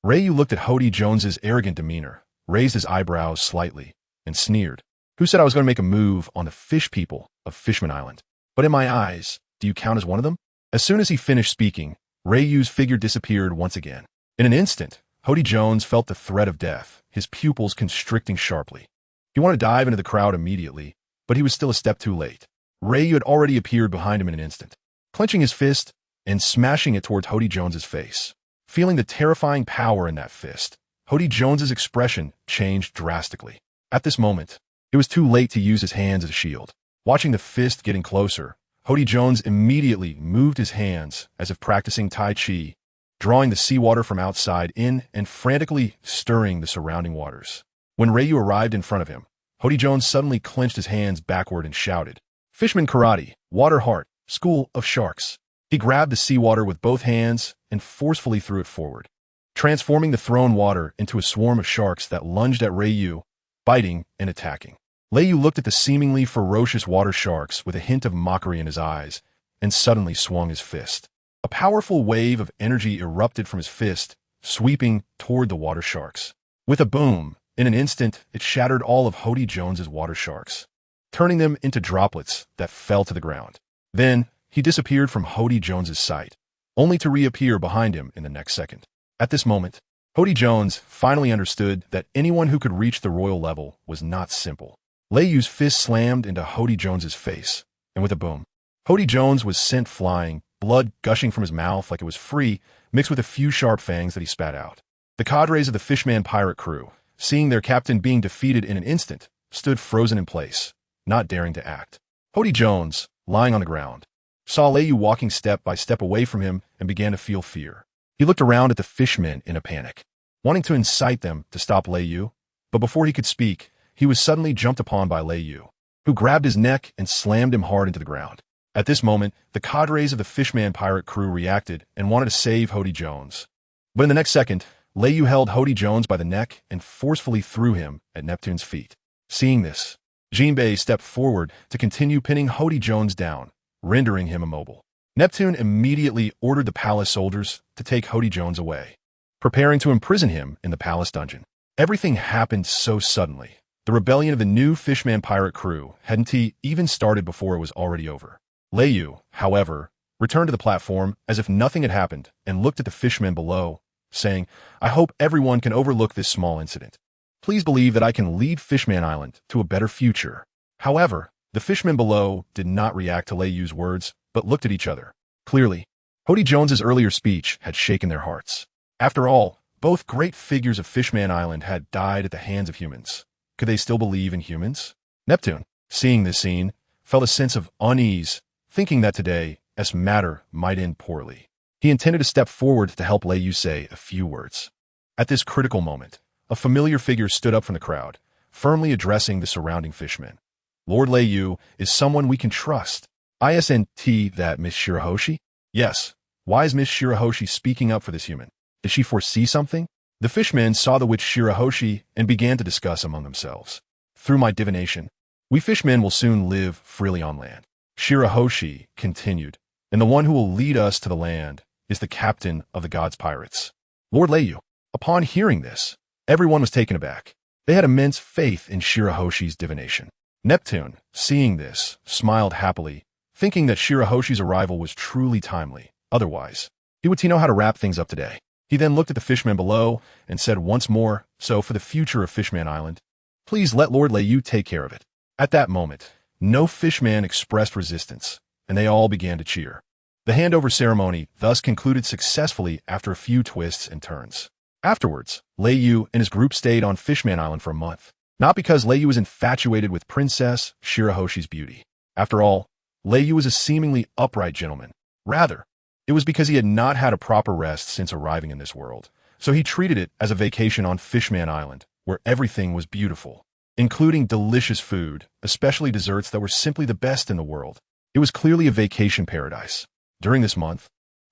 Lei Yu looked at Hody Jones's arrogant demeanor, raised his eyebrows slightly, and sneered. "Who said I was going to make a move on the fish people of Fishman Island? But in my eyes, do you count as one of them?" As soon as he finished speaking, Lei Yu's figure disappeared once again. In an instant, Hody Jones felt the threat of death, his pupils constricting sharply. He wanted to dive into the crowd immediately, but he was still a step too late. Lei Yu had already appeared behind him in an instant, clenching his fist and smashing it towards Hody Jones's face. Feeling the terrifying power in that fist, Hody Jones's expression changed drastically. At this moment, it was too late to use his hands as a shield. Watching the fist getting closer, Hody Jones immediately moved his hands as if practicing Tai Chi, drawing the seawater from outside in and frantically stirring the surrounding waters. When Lei Yu arrived in front of him, Hody Jones suddenly clenched his hands backward and shouted, "Fishman Karate, Water Heart, School of Sharks." He grabbed the seawater with both hands and forcefully threw it forward, transforming the thrown water into a swarm of sharks that lunged at Lei Yu, biting and attacking. Lei Yu looked at the seemingly ferocious water sharks with a hint of mockery in his eyes, and suddenly swung his fist. A powerful wave of energy erupted from his fist, sweeping toward the water sharks. With a boom, in an instant, it shattered all of Hody Jones's water sharks, turning them into droplets that fell to the ground. Then, he disappeared from Hody Jones's sight, only to reappear behind him in the next second. At this moment, Hody Jones finally understood that anyone who could reach the royal level was not simple. Lei Yu's fist slammed into Hody Jones's face, and with a boom, Hody Jones was sent flying, blood gushing from his mouth like it was free, mixed with a few sharp fangs that he spat out. The cadres of the Fishman Pirate Crew, seeing their captain being defeated in an instant, stood frozen in place, not daring to act. Hody Jones, lying on the ground, saw Lei Yu walking step by step away from him and began to feel fear. He looked around at the fishmen in a panic, wanting to incite them to stop Lei Yu, but before he could speak, he was suddenly jumped upon by Lei Yu, who grabbed his neck and slammed him hard into the ground. At this moment, the cadres of the Fishman Pirate Crew reacted and wanted to save Hody Jones. But in the next second, Lei Yu held Hody Jones by the neck and forcefully threw him at Neptune's feet. Seeing this, Jinbei stepped forward to continue pinning Hody Jones down, rendering him immobile. Neptune immediately ordered the palace soldiers to take Hody Jones away, preparing to imprison him in the palace dungeon. Everything happened so suddenly. The rebellion of the new Fishman Pirate Crew hadn't even started before it was already over. Lei Yu, however, returned to the platform as if nothing had happened and looked at the fishmen below, saying, "I hope everyone can overlook this small incident. Please believe that I can lead Fishman Island to a better future." However, the fishmen below did not react to Lei Yu's words, but looked at each other. Clearly, Hody Jones's earlier speech had shaken their hearts. After all, both great figures of Fishman Island had died at the hands of humans. Could they still believe in humans? Neptune, seeing this scene, felt a sense of unease, thinking that today's matter might end poorly. He intended to step forward to help Lei Yu say a few words. At this critical moment, a familiar figure stood up from the crowd, firmly addressing the surrounding fishmen. "Lord Lei Yu is someone we can trust. Isn't that Miss Shirahoshi?" "Yes. Why is Miss Shirahoshi speaking up for this human? Does she foresee something?" The fishmen saw the witch Shirahoshi and began to discuss among themselves. "Through my divination, we fishmen will soon live freely on land," Shirahoshi continued, "and the one who will lead us to the land is the captain of the gods' pirates." Lord Lei Yu. Upon hearing this, everyone was taken aback. They had immense faith in Shirahoshi's divination. Neptune, seeing this, smiled happily, thinking that Shirahoshi's arrival was truly timely. Otherwise, he would know how to wrap things up today. He then looked at the fishmen below and said once more, "So for the future of Fishman Island, please let Lord Lei Yu take care of it." At that moment, no fishman expressed resistance, and they all began to cheer. The handover ceremony thus concluded successfully after a few twists and turns. Afterwards, Lei Yu and his group stayed on Fishman Island for a month. Not because Lei Yu was infatuated with Princess Shirahoshi's beauty. After all, Lei Yu was a seemingly upright gentleman. Rather, it was because he had not had a proper rest since arriving in this world. So he treated it as a vacation on Fishman Island, where everything was beautiful, including delicious food, especially desserts that were simply the best in the world. It was clearly a vacation paradise. During this month,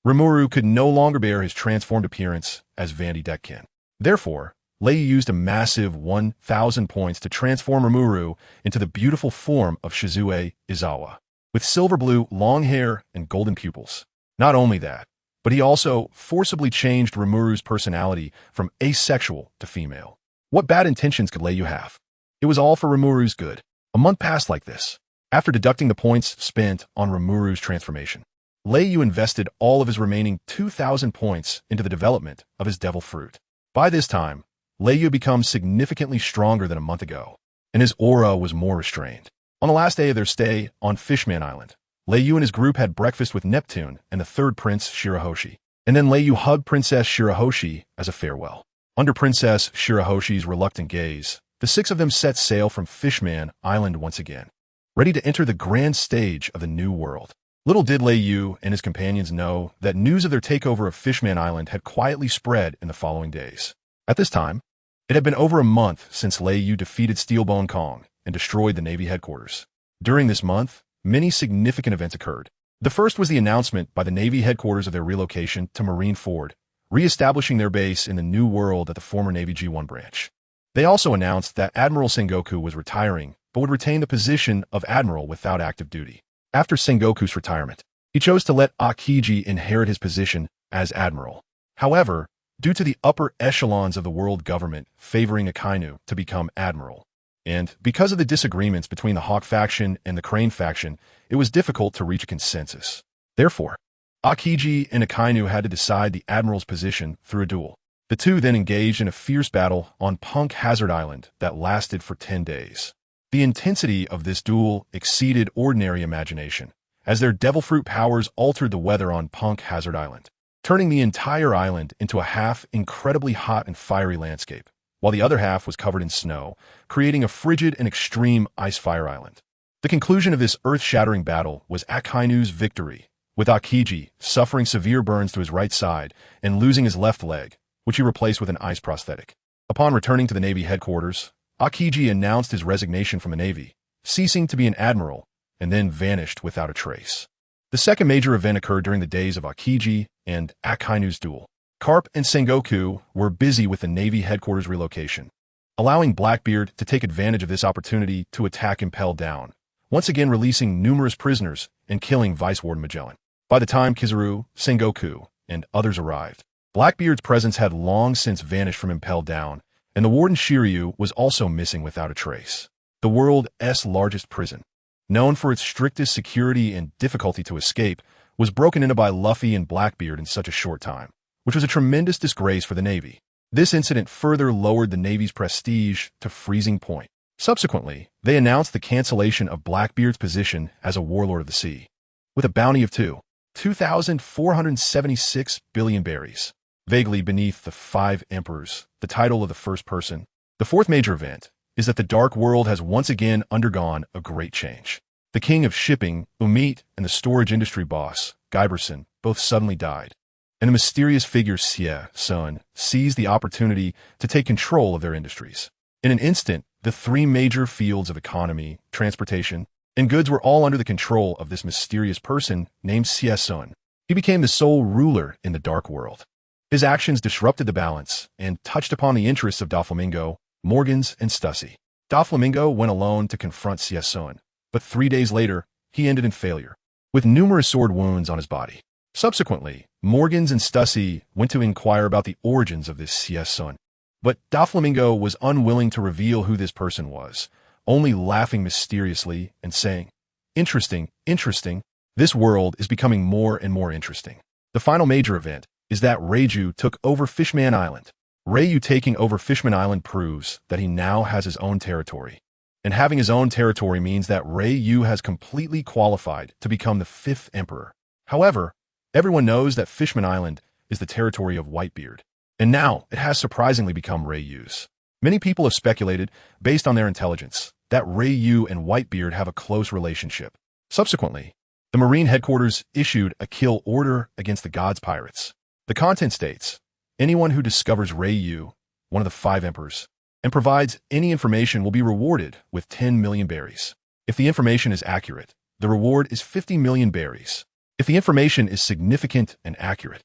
Rimuru could no longer bear his transformed appearance as Vandy Deckkin. Therefore, Lei Yu used a massive 1,000 points to transform Rimuru into the beautiful form of Shizue Izawa, with silver blue long hair and golden pupils. Not only that, but he also forcibly changed Rimuru's personality from asexual to female. What bad intentions could Lei Yu have? It was all for Rimuru's good. A month passed like this. After deducting the points spent on Rimuru's transformation, Lei Yu invested all of his remaining 2,000 points into the development of his devil fruit. By this time, Lei Yu becomes significantly stronger than a month ago, and his aura was more restrained. On the last day of their stay on Fishman Island, Lei Yu and his group had breakfast with Neptune and the third prince, Shirahoshi, and then Lei Yu hugged Princess Shirahoshi as a farewell. Under Princess Shirahoshi's reluctant gaze, the six of them set sail from Fishman Island once again, ready to enter the grand stage of the new world. Little did Lei Yu and his companions know that news of their takeover of Fishman Island had quietly spread in the following days. At this time, it had been over a month since Lei Yu defeated Steelbone Kong and destroyed the Navy headquarters. During this month, many significant events occurred. The first was the announcement by the Navy headquarters of their relocation to Marineford, re-establishing their base in the new world at the former Navy G1 branch. They also announced that Admiral Sengoku was retiring, but would retain the position of Admiral without active duty. After Sengoku's retirement, he chose to let Akiji inherit his position as Admiral. However, due to the upper echelons of the world government favoring Akainu to become Admiral, and because of the disagreements between the Hawk faction and the Crane faction, it was difficult to reach a consensus. Therefore, Akiji and Akainu had to decide the Admiral's position through a duel. The two then engaged in a fierce battle on Punk Hazard Island that lasted for 10 days. The intensity of this duel exceeded ordinary imagination, as their devil fruit powers altered the weather on Punk Hazard Island, turning the entire island into a half incredibly hot and fiery landscape, while the other half was covered in snow, creating a frigid and extreme ice-fire island. The conclusion of this earth-shattering battle was Akainu's victory, with Akiji suffering severe burns to his right side and losing his left leg, which he replaced with an ice prosthetic. Upon returning to the Navy headquarters, Akiji announced his resignation from the Navy, ceasing to be an admiral, and then vanished without a trace. The second major event occurred during the days of Akiji and Akainu's duel. Carp and Sengoku were busy with the Navy headquarters relocation, allowing Blackbeard to take advantage of this opportunity to attack Impel Down, once again releasing numerous prisoners and killing Vice Warden Magellan. By the time Kizaru, Sengoku, and others arrived, Blackbeard's presence had long since vanished from Impel Down, and the Warden Shiryu was also missing without a trace. The world's largest prison, known for its strictest security and difficulty to escape, was broken into by Luffy and Blackbeard in such a short time. which was a tremendous disgrace for the Navy. This incident further lowered the Navy's prestige to freezing point. Subsequently, they announced the cancellation of Blackbeard's position as a warlord of the sea, with a bounty of 2,476 billion berries. Vaguely beneath the 5 emperors, the title of the first person. The fourth major event is that the Dark World has once again undergone a great change. The king of shipping, Umit, and the storage industry boss, Giberson, both suddenly died, and the mysterious figure Xie Sun seized the opportunity to take control of their industries. In an instant, the 3 major fields of economy, transportation, and goods were all under the control of this mysterious person named Xie Sun. He became the sole ruler in the Dark World. His actions disrupted the balance and touched upon the interests of Doflamingo, Morgans, and Stussy. Doflamingo went alone to confront Xie Sun, but 3 days later, he ended in failure, with numerous sword wounds on his body. Subsequently, Morgans and Stussy went to inquire about the origins of this Xie Sun, but Doflamingo was unwilling to reveal who this person was, only laughing mysteriously and saying, "Interesting, interesting. This world is becoming more and more interesting." The final major event is that Reiju took over Fishman Island. Reiju taking over Fishman Island proves that he now has his own territory. And having his own territory means that Reiju has completely qualified to become the 5th emperor. However, everyone knows that Fishman Island is the territory of Whitebeard, and now it has surprisingly become Reiju's. Many people have speculated, based on their intelligence, that Reiju and Whitebeard have a close relationship. Subsequently, the Marine headquarters issued a kill order against the God's pirates. The content states, anyone who discovers Reiju, one of the 5 emperors, and provides any information will be rewarded with 10 million berries. If the information is accurate, the reward is 50 million berries. If the information is significant and accurate,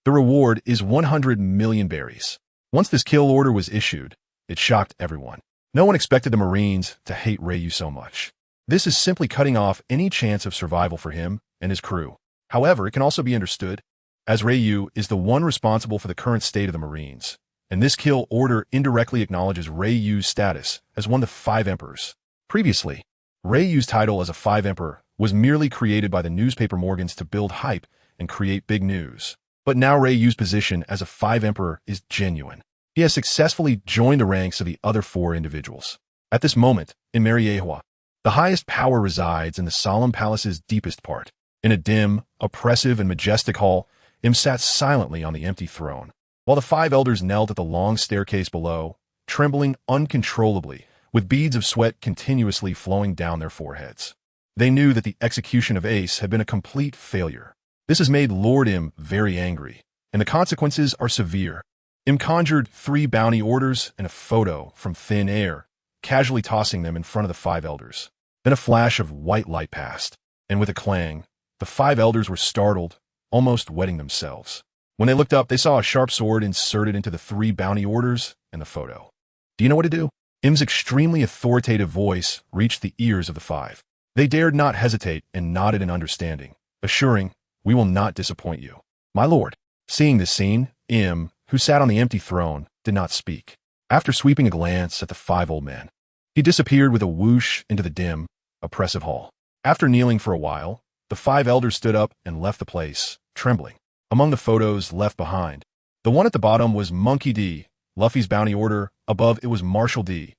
the reward is 100 million berries. Once this kill order was issued, it shocked everyone. No one expected the Marines to hate Reiju so much. This is simply cutting off any chance of survival for him and his crew. However, it can also be understood, as Reiju is the one responsible for the current state of the Marines, and this kill order indirectly acknowledges Reiju's status as one of the 5 emperors. Previously, Reiju's title as a 5 emperor was merely created by the newspaper Morgans to build hype and create big news. But now Reiju's position as a 5 emperor is genuine. He has successfully joined the ranks of the other 4 individuals. At this moment, in Mariehua, the highest power resides in the solemn palace's deepest part. In a dim, oppressive, and majestic hall, Im sat silently on the empty throne, while the 5 elders knelt at the long staircase below, trembling uncontrollably, with beads of sweat continuously flowing down their foreheads. They knew that the execution of Ace had been a complete failure. This has made Lord Im very angry, and the consequences are severe. Im conjured 3 bounty orders and a photo from thin air, casually tossing them in front of the 5 elders. Then a flash of white light passed, and with a clang, the 5 elders were startled, almost wetting themselves. When they looked up, they saw a sharp sword inserted into the 3 bounty orders and the photo. Do you know what to do? Im's extremely authoritative voice reached the ears of the 5. They dared not hesitate and nodded in understanding, assuring, "We will not disappoint you, my lord." Seeing this scene, Im, who sat on the empty throne, did not speak. After sweeping a glance at the 5 old men, he disappeared with a whoosh into the dim, oppressive hall. After kneeling for a while, the 5 elders stood up and left the place, trembling. Among the photos left behind, the one at the bottom was Monkey D, Luffy's bounty order. Above it was Marshall D,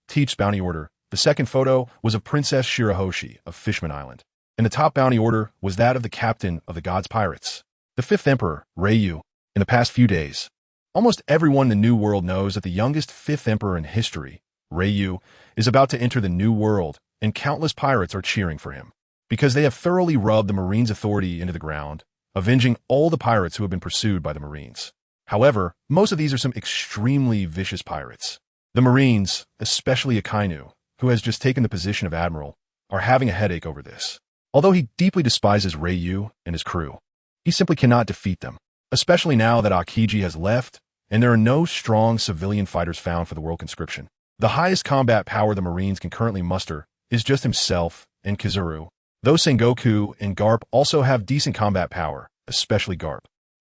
Teach's bounty order. The second photo was of Princess Shirahoshi of Fishman Island, and the top bounty order was that of the captain of the God's Pirates, the 5th Emperor, Reiju. In the past few days, almost everyone in the New World knows that the youngest 5th Emperor in history, Reiju, is about to enter the New World, and countless pirates are cheering for him, because they have thoroughly rubbed the Marines' authority into the ground, avenging all the pirates who have been pursued by the Marines. However, most of these are some extremely vicious pirates. The Marines, especially Akainu, who has just taken the position of admiral, are having a headache over this. Although he deeply despises Reiju and his crew, he simply cannot defeat them, especially now that Akiji has left and there are no strong civilian fighters found for the world conscription. The highest combat power the Marines can currently muster is just himself and Kizuru, though Sengoku and Garp also have decent combat power, especially Garp.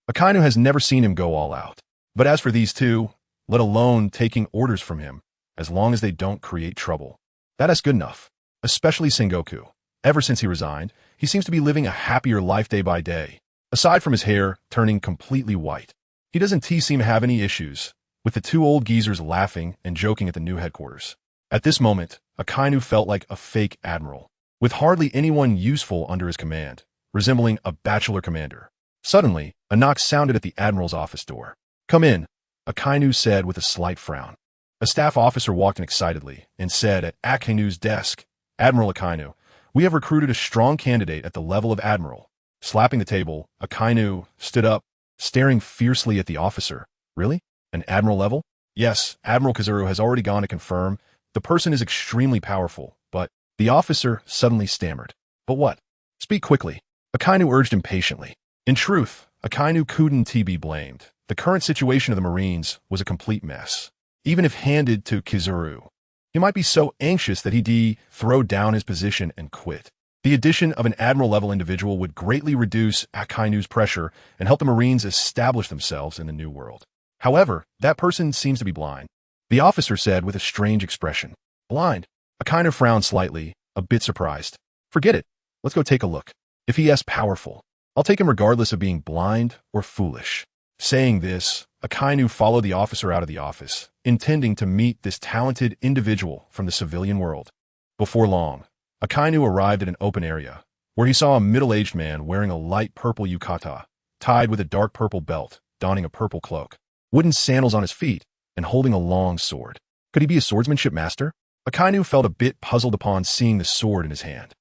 Akainu has never seen him go all out. But as for these 2, let alone taking orders from him, as long as they don't create trouble, that is good enough, especially Sengoku. Ever since he resigned, he seems to be living a happier life day by day. Aside from his hair turning completely white, He doesn't seem to have any issues, with the two old geezers laughing and joking at the new headquarters. At this moment, Akainu felt like a fake admiral, with hardly anyone useful under his command, resembling a bachelor commander. Suddenly, a knock sounded at the admiral's office door. "Come in," Akainu said with a slight frown. A staff officer walked in excitedly and said at Akainu's desk, "Admiral Akainu, we have recruited a strong candidate at the level of admiral." Slapping the table, Akainu stood up, staring fiercely at the officer. "Really? An admiral level?" "Yes, Admiral Kazuru has already gone to confirm. The person is extremely powerful, but—" The officer suddenly stammered. "But what? Speak quickly," Akainu urged impatiently. In truth, Akainu couldn't be blamed. The current situation of the Marines was a complete mess. Even if handed to Kizuru, he might be so anxious that he'd throw down his position and quit. The addition of an admiral-level individual would greatly reduce Akainu's pressure and help the Marines establish themselves in the new world. However, that person seems to be blind, the officer said with a strange expression. "Blind?" Akainu frowned slightly, a bit surprised. "Forget it. Let's go take a look. If he is powerful, I'll take him regardless of being blind or foolish." Saying this, Akainu followed the officer out of the office, intending to meet this talented individual from the civilian world. Before long, Akainu arrived at an open area, where he saw a middle-aged man wearing a light purple yukata, tied with a dark purple belt, donning a purple cloak, wooden sandals on his feet, and holding a long sword. Could he be a swordsmanship master? Akainu felt a bit puzzled upon seeing the sword in his hand.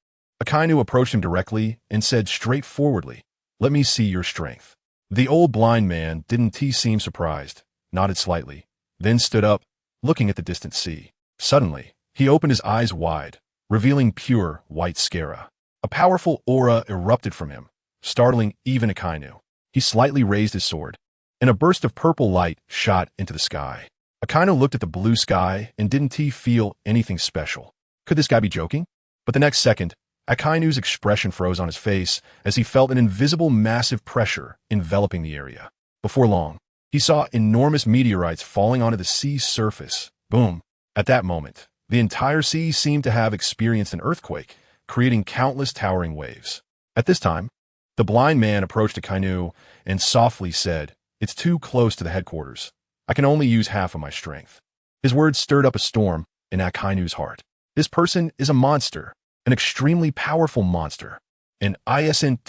Akainu approached him directly and said straightforwardly, "Let me see your strength." The old blind man didn't seem surprised, nodded slightly, then stood up, looking at the distant sea. Suddenly, he opened his eyes wide, revealing pure white scara. A powerful aura erupted from him, startling even Akainu. He slightly raised his sword, and a burst of purple light shot into the sky. Akainu looked at the blue sky and didn't feel anything special. Could this guy be joking? But the next second, Akainu's expression froze on his face as he felt an invisible massive pressure enveloping the area. Before long, he saw enormous meteorites falling onto the sea's surface. Boom! At that moment, the entire sea seemed to have experienced an earthquake, creating countless towering waves. At this time, the blind man approached Akainu and softly said, "It's too close to the headquarters. I can only use half of my strength." His words stirred up a storm in Akainu's heart. This person is a monster. An extremely powerful monster. And isn't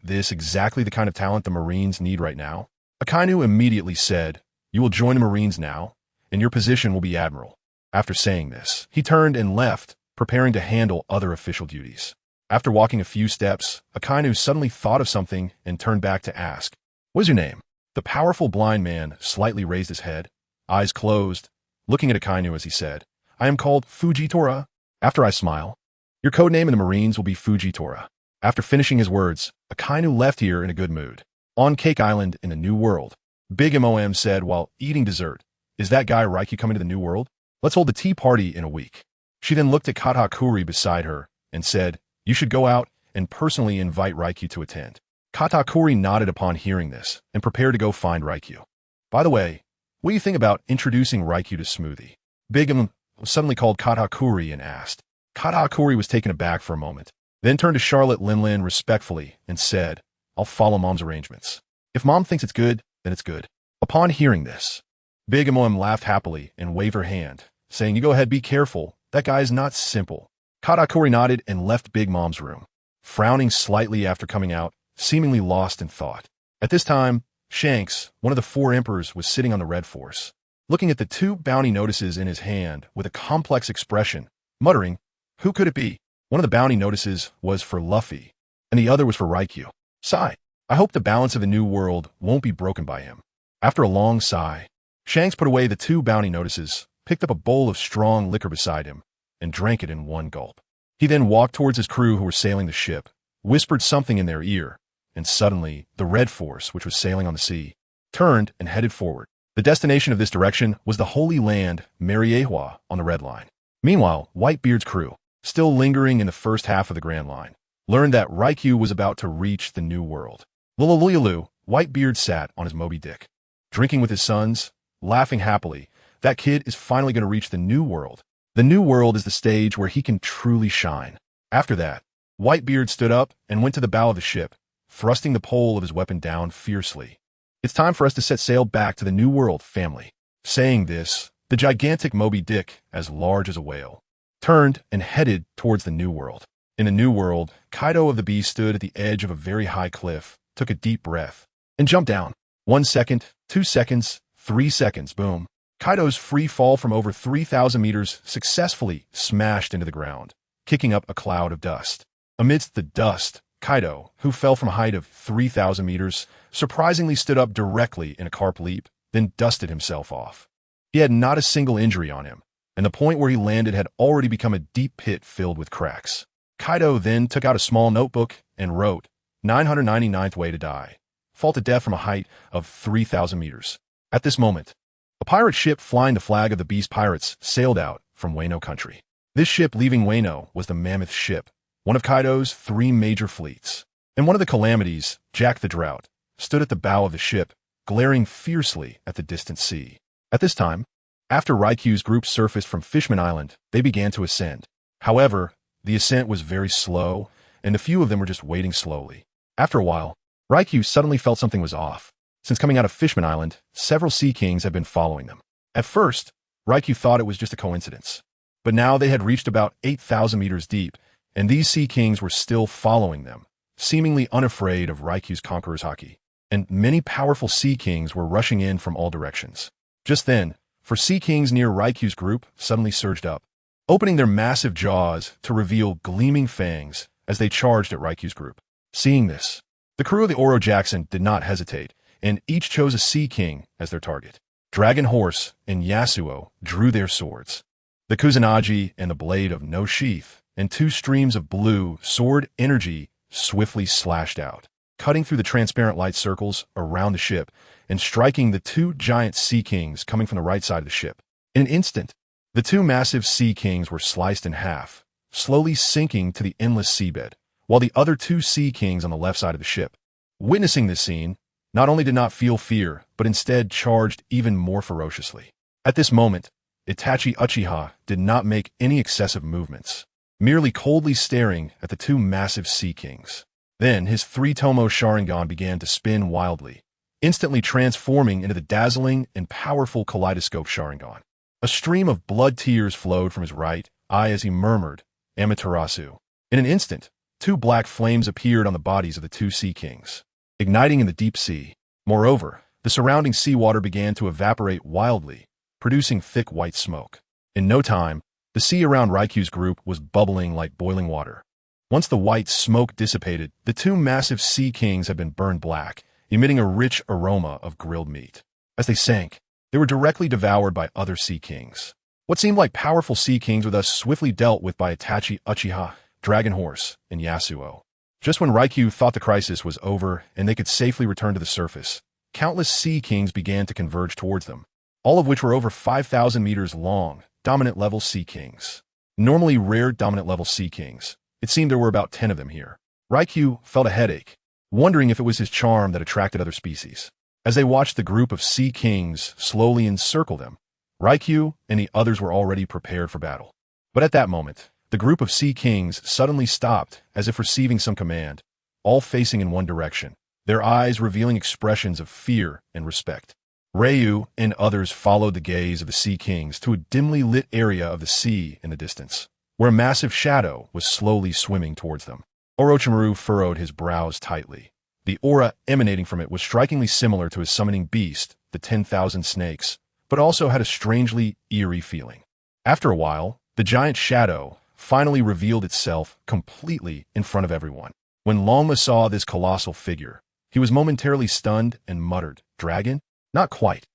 this exactly the kind of talent the Marines need right now? Akainu immediately said, "You will join the Marines now, and your position will be Admiral." After saying this, he turned and left, preparing to handle other official duties. After walking a few steps, Akainu suddenly thought of something and turned back to ask, "What is your name?" The powerful blind man slightly raised his head, eyes closed, looking at Akainu as he said, "I am called Fujitora." After I smile, "Your code name in the Marines will be Fujitora." After finishing his words, Akainu left here in a good mood. On Cake Island in the New World, Big Mom said while eating dessert, "Is that guy Raikou coming to the New World? Let's hold the tea party in a week." She then looked at Katakuri beside her and said, "You should go out and personally invite Raikou to attend." Katakuri nodded upon hearing this and prepared to go find Raikou. "By the way, what do you think about introducing Raikou to Smoothie?" Big Mom suddenly called Katakuri and asked. Katakuri was taken aback for a moment, then turned to Charlotte Linlin respectfully and said, "I'll follow Mom's arrangements. If Mom thinks it's good, then it's good." Upon hearing this, Big Mom laughed happily and waved her hand, saying, "You go ahead, be careful. That guy is not simple." Katakuri nodded and left Big Mom's room, frowning slightly after coming out, seemingly lost in thought. At this time, Shanks, one of the 4 emperors, was sitting on the Red Force, looking at the 2 bounty notices in his hand with a complex expression, muttering, "Who could it be?" One of the bounty notices was for Luffy, and the other was for Raikou. Sigh. I hope the balance of the New World won't be broken by him. After a long sigh, Shanks put away the 2 bounty notices, picked up a bowl of strong liquor beside him, and drank it in one gulp. He then walked towards his crew who were sailing the ship, whispered something in their ear, and suddenly the Red Force, which was sailing on the sea, turned and headed forward. The destination of this direction was the Holy Land, Mariehua, on the Red Line. Meanwhile, Whitebeard's crew, still lingering in the first half of the Grand Line, learned that Raikou was about to reach the New World. Lulululu, Whitebeard sat on his Moby Dick, drinking with his sons, laughing happily. That kid is finally going to reach the New World. The New World is the stage where he can truly shine. After that, Whitebeard stood up and went to the bow of the ship, thrusting the pole of his weapon down fiercely. It's time for us to set sail back to the New World, family. Saying this, the gigantic Moby Dick, as large as a whale, turned and headed towards the New World. In the New World, Kaido of the Beast stood at the edge of a very high cliff, took a deep breath, and jumped down. 1 second, 2 seconds, 3 seconds, boom. Kaido's free fall from over 3,000 meters successfully smashed into the ground, kicking up a cloud of dust. Amidst the dust, Kaido, who fell from a height of 3,000 meters, surprisingly stood up directly in a carp leap, then dusted himself off. He had not a single injury on him, and the point where he landed had already become a deep pit filled with cracks. Kaido then took out a small notebook and wrote, 999th way to die. Fall to death from a height of 3,000 meters. At this moment, a pirate ship flying the flag of the Beast Pirates sailed out from Wano country. This ship leaving Wano was the Mammoth ship, one of Kaido's 3 major fleets. And one of the calamities, Jack the Drought, stood at the bow of the ship, glaring fiercely at the distant sea. At this time, after Raikyu's group surfaced from Fishman Island, they began to ascend. However, the ascent was very slow, and a few of them were just waiting slowly. After a while, Raikyu suddenly felt something was off. Since coming out of Fishman Island, several Sea Kings had been following them. At first, Raikyu thought it was just a coincidence. But now they had reached about 8,000 meters deep, and these Sea Kings were still following them, seemingly unafraid of Raikyu's conqueror's haki. And many powerful Sea Kings were rushing in from all directions. Just then, 4 Sea Kings near Raikyu's group suddenly surged up, opening their massive jaws to reveal gleaming fangs as they charged at Raikyu's group. Seeing this, the crew of the Oro Jackson did not hesitate, and each chose a Sea King as their target. Dragon Horse and Yasuo drew their swords. The Kusanagi and the Blade of No Sheath and 2 streams of blue sword energy swiftly slashed out, cutting through the transparent light circles around the ship and striking the 2 giant Sea Kings coming from the right side of the ship. In an instant, the 2 massive Sea Kings were sliced in half, slowly sinking to the endless seabed, while the other 2 Sea Kings on the left side of the ship, witnessing this scene, not only did not feel fear, but instead charged even more ferociously. At this moment, Itachi Uchiha did not make any excessive movements, merely coldly staring at the 2 massive Sea Kings. Then his 3-tomo Sharingan began to spin wildly, instantly transforming into the dazzling and powerful Kaleidoscope Sharingan. A stream of blood tears flowed from his right eye as he murmured, Amaterasu. In an instant, 2 black flames appeared on the bodies of the 2 Sea Kings, igniting in the deep sea. Moreover, the surrounding seawater began to evaporate wildly, producing thick white smoke. In no time, the sea around Raikyu's group was bubbling like boiling water. Once the white smoke dissipated, the 2 massive Sea Kings had been burned black, emitting a rich aroma of grilled meat. As they sank, they were directly devoured by other Sea Kings. What seemed like powerful Sea Kings were thus swiftly dealt with by Itachi Uchiha, Dragon Horse, and Yasuo. Just when Raikyu thought the crisis was over and they could safely return to the surface, countless Sea Kings began to converge towards them, all of which were over 5,000 meters long, dominant-level Sea Kings. Normally rare dominant-level Sea Kings, it seemed there were about 10 of them here. Raikyu felt a headache, wondering if it was his charm that attracted other species. As they watched the group of Sea Kings slowly encircle them, Raikyu and the others were already prepared for battle. But at that moment, the group of Sea Kings suddenly stopped as if receiving some command, all facing in one direction, their eyes revealing expressions of fear and respect. Ryu and others followed the gaze of the Sea Kings to a dimly lit area of the sea in the distance, where a massive shadow was slowly swimming towards them. Orochimaru furrowed his brows tightly. The aura emanating from it was strikingly similar to his summoning beast, the 10,000 snakes, but also had a strangely eerie feeling. After a while, the giant shadow finally revealed itself completely in front of everyone. When Longma saw this colossal figure, he was momentarily stunned and muttered, "Dragon? Not quite."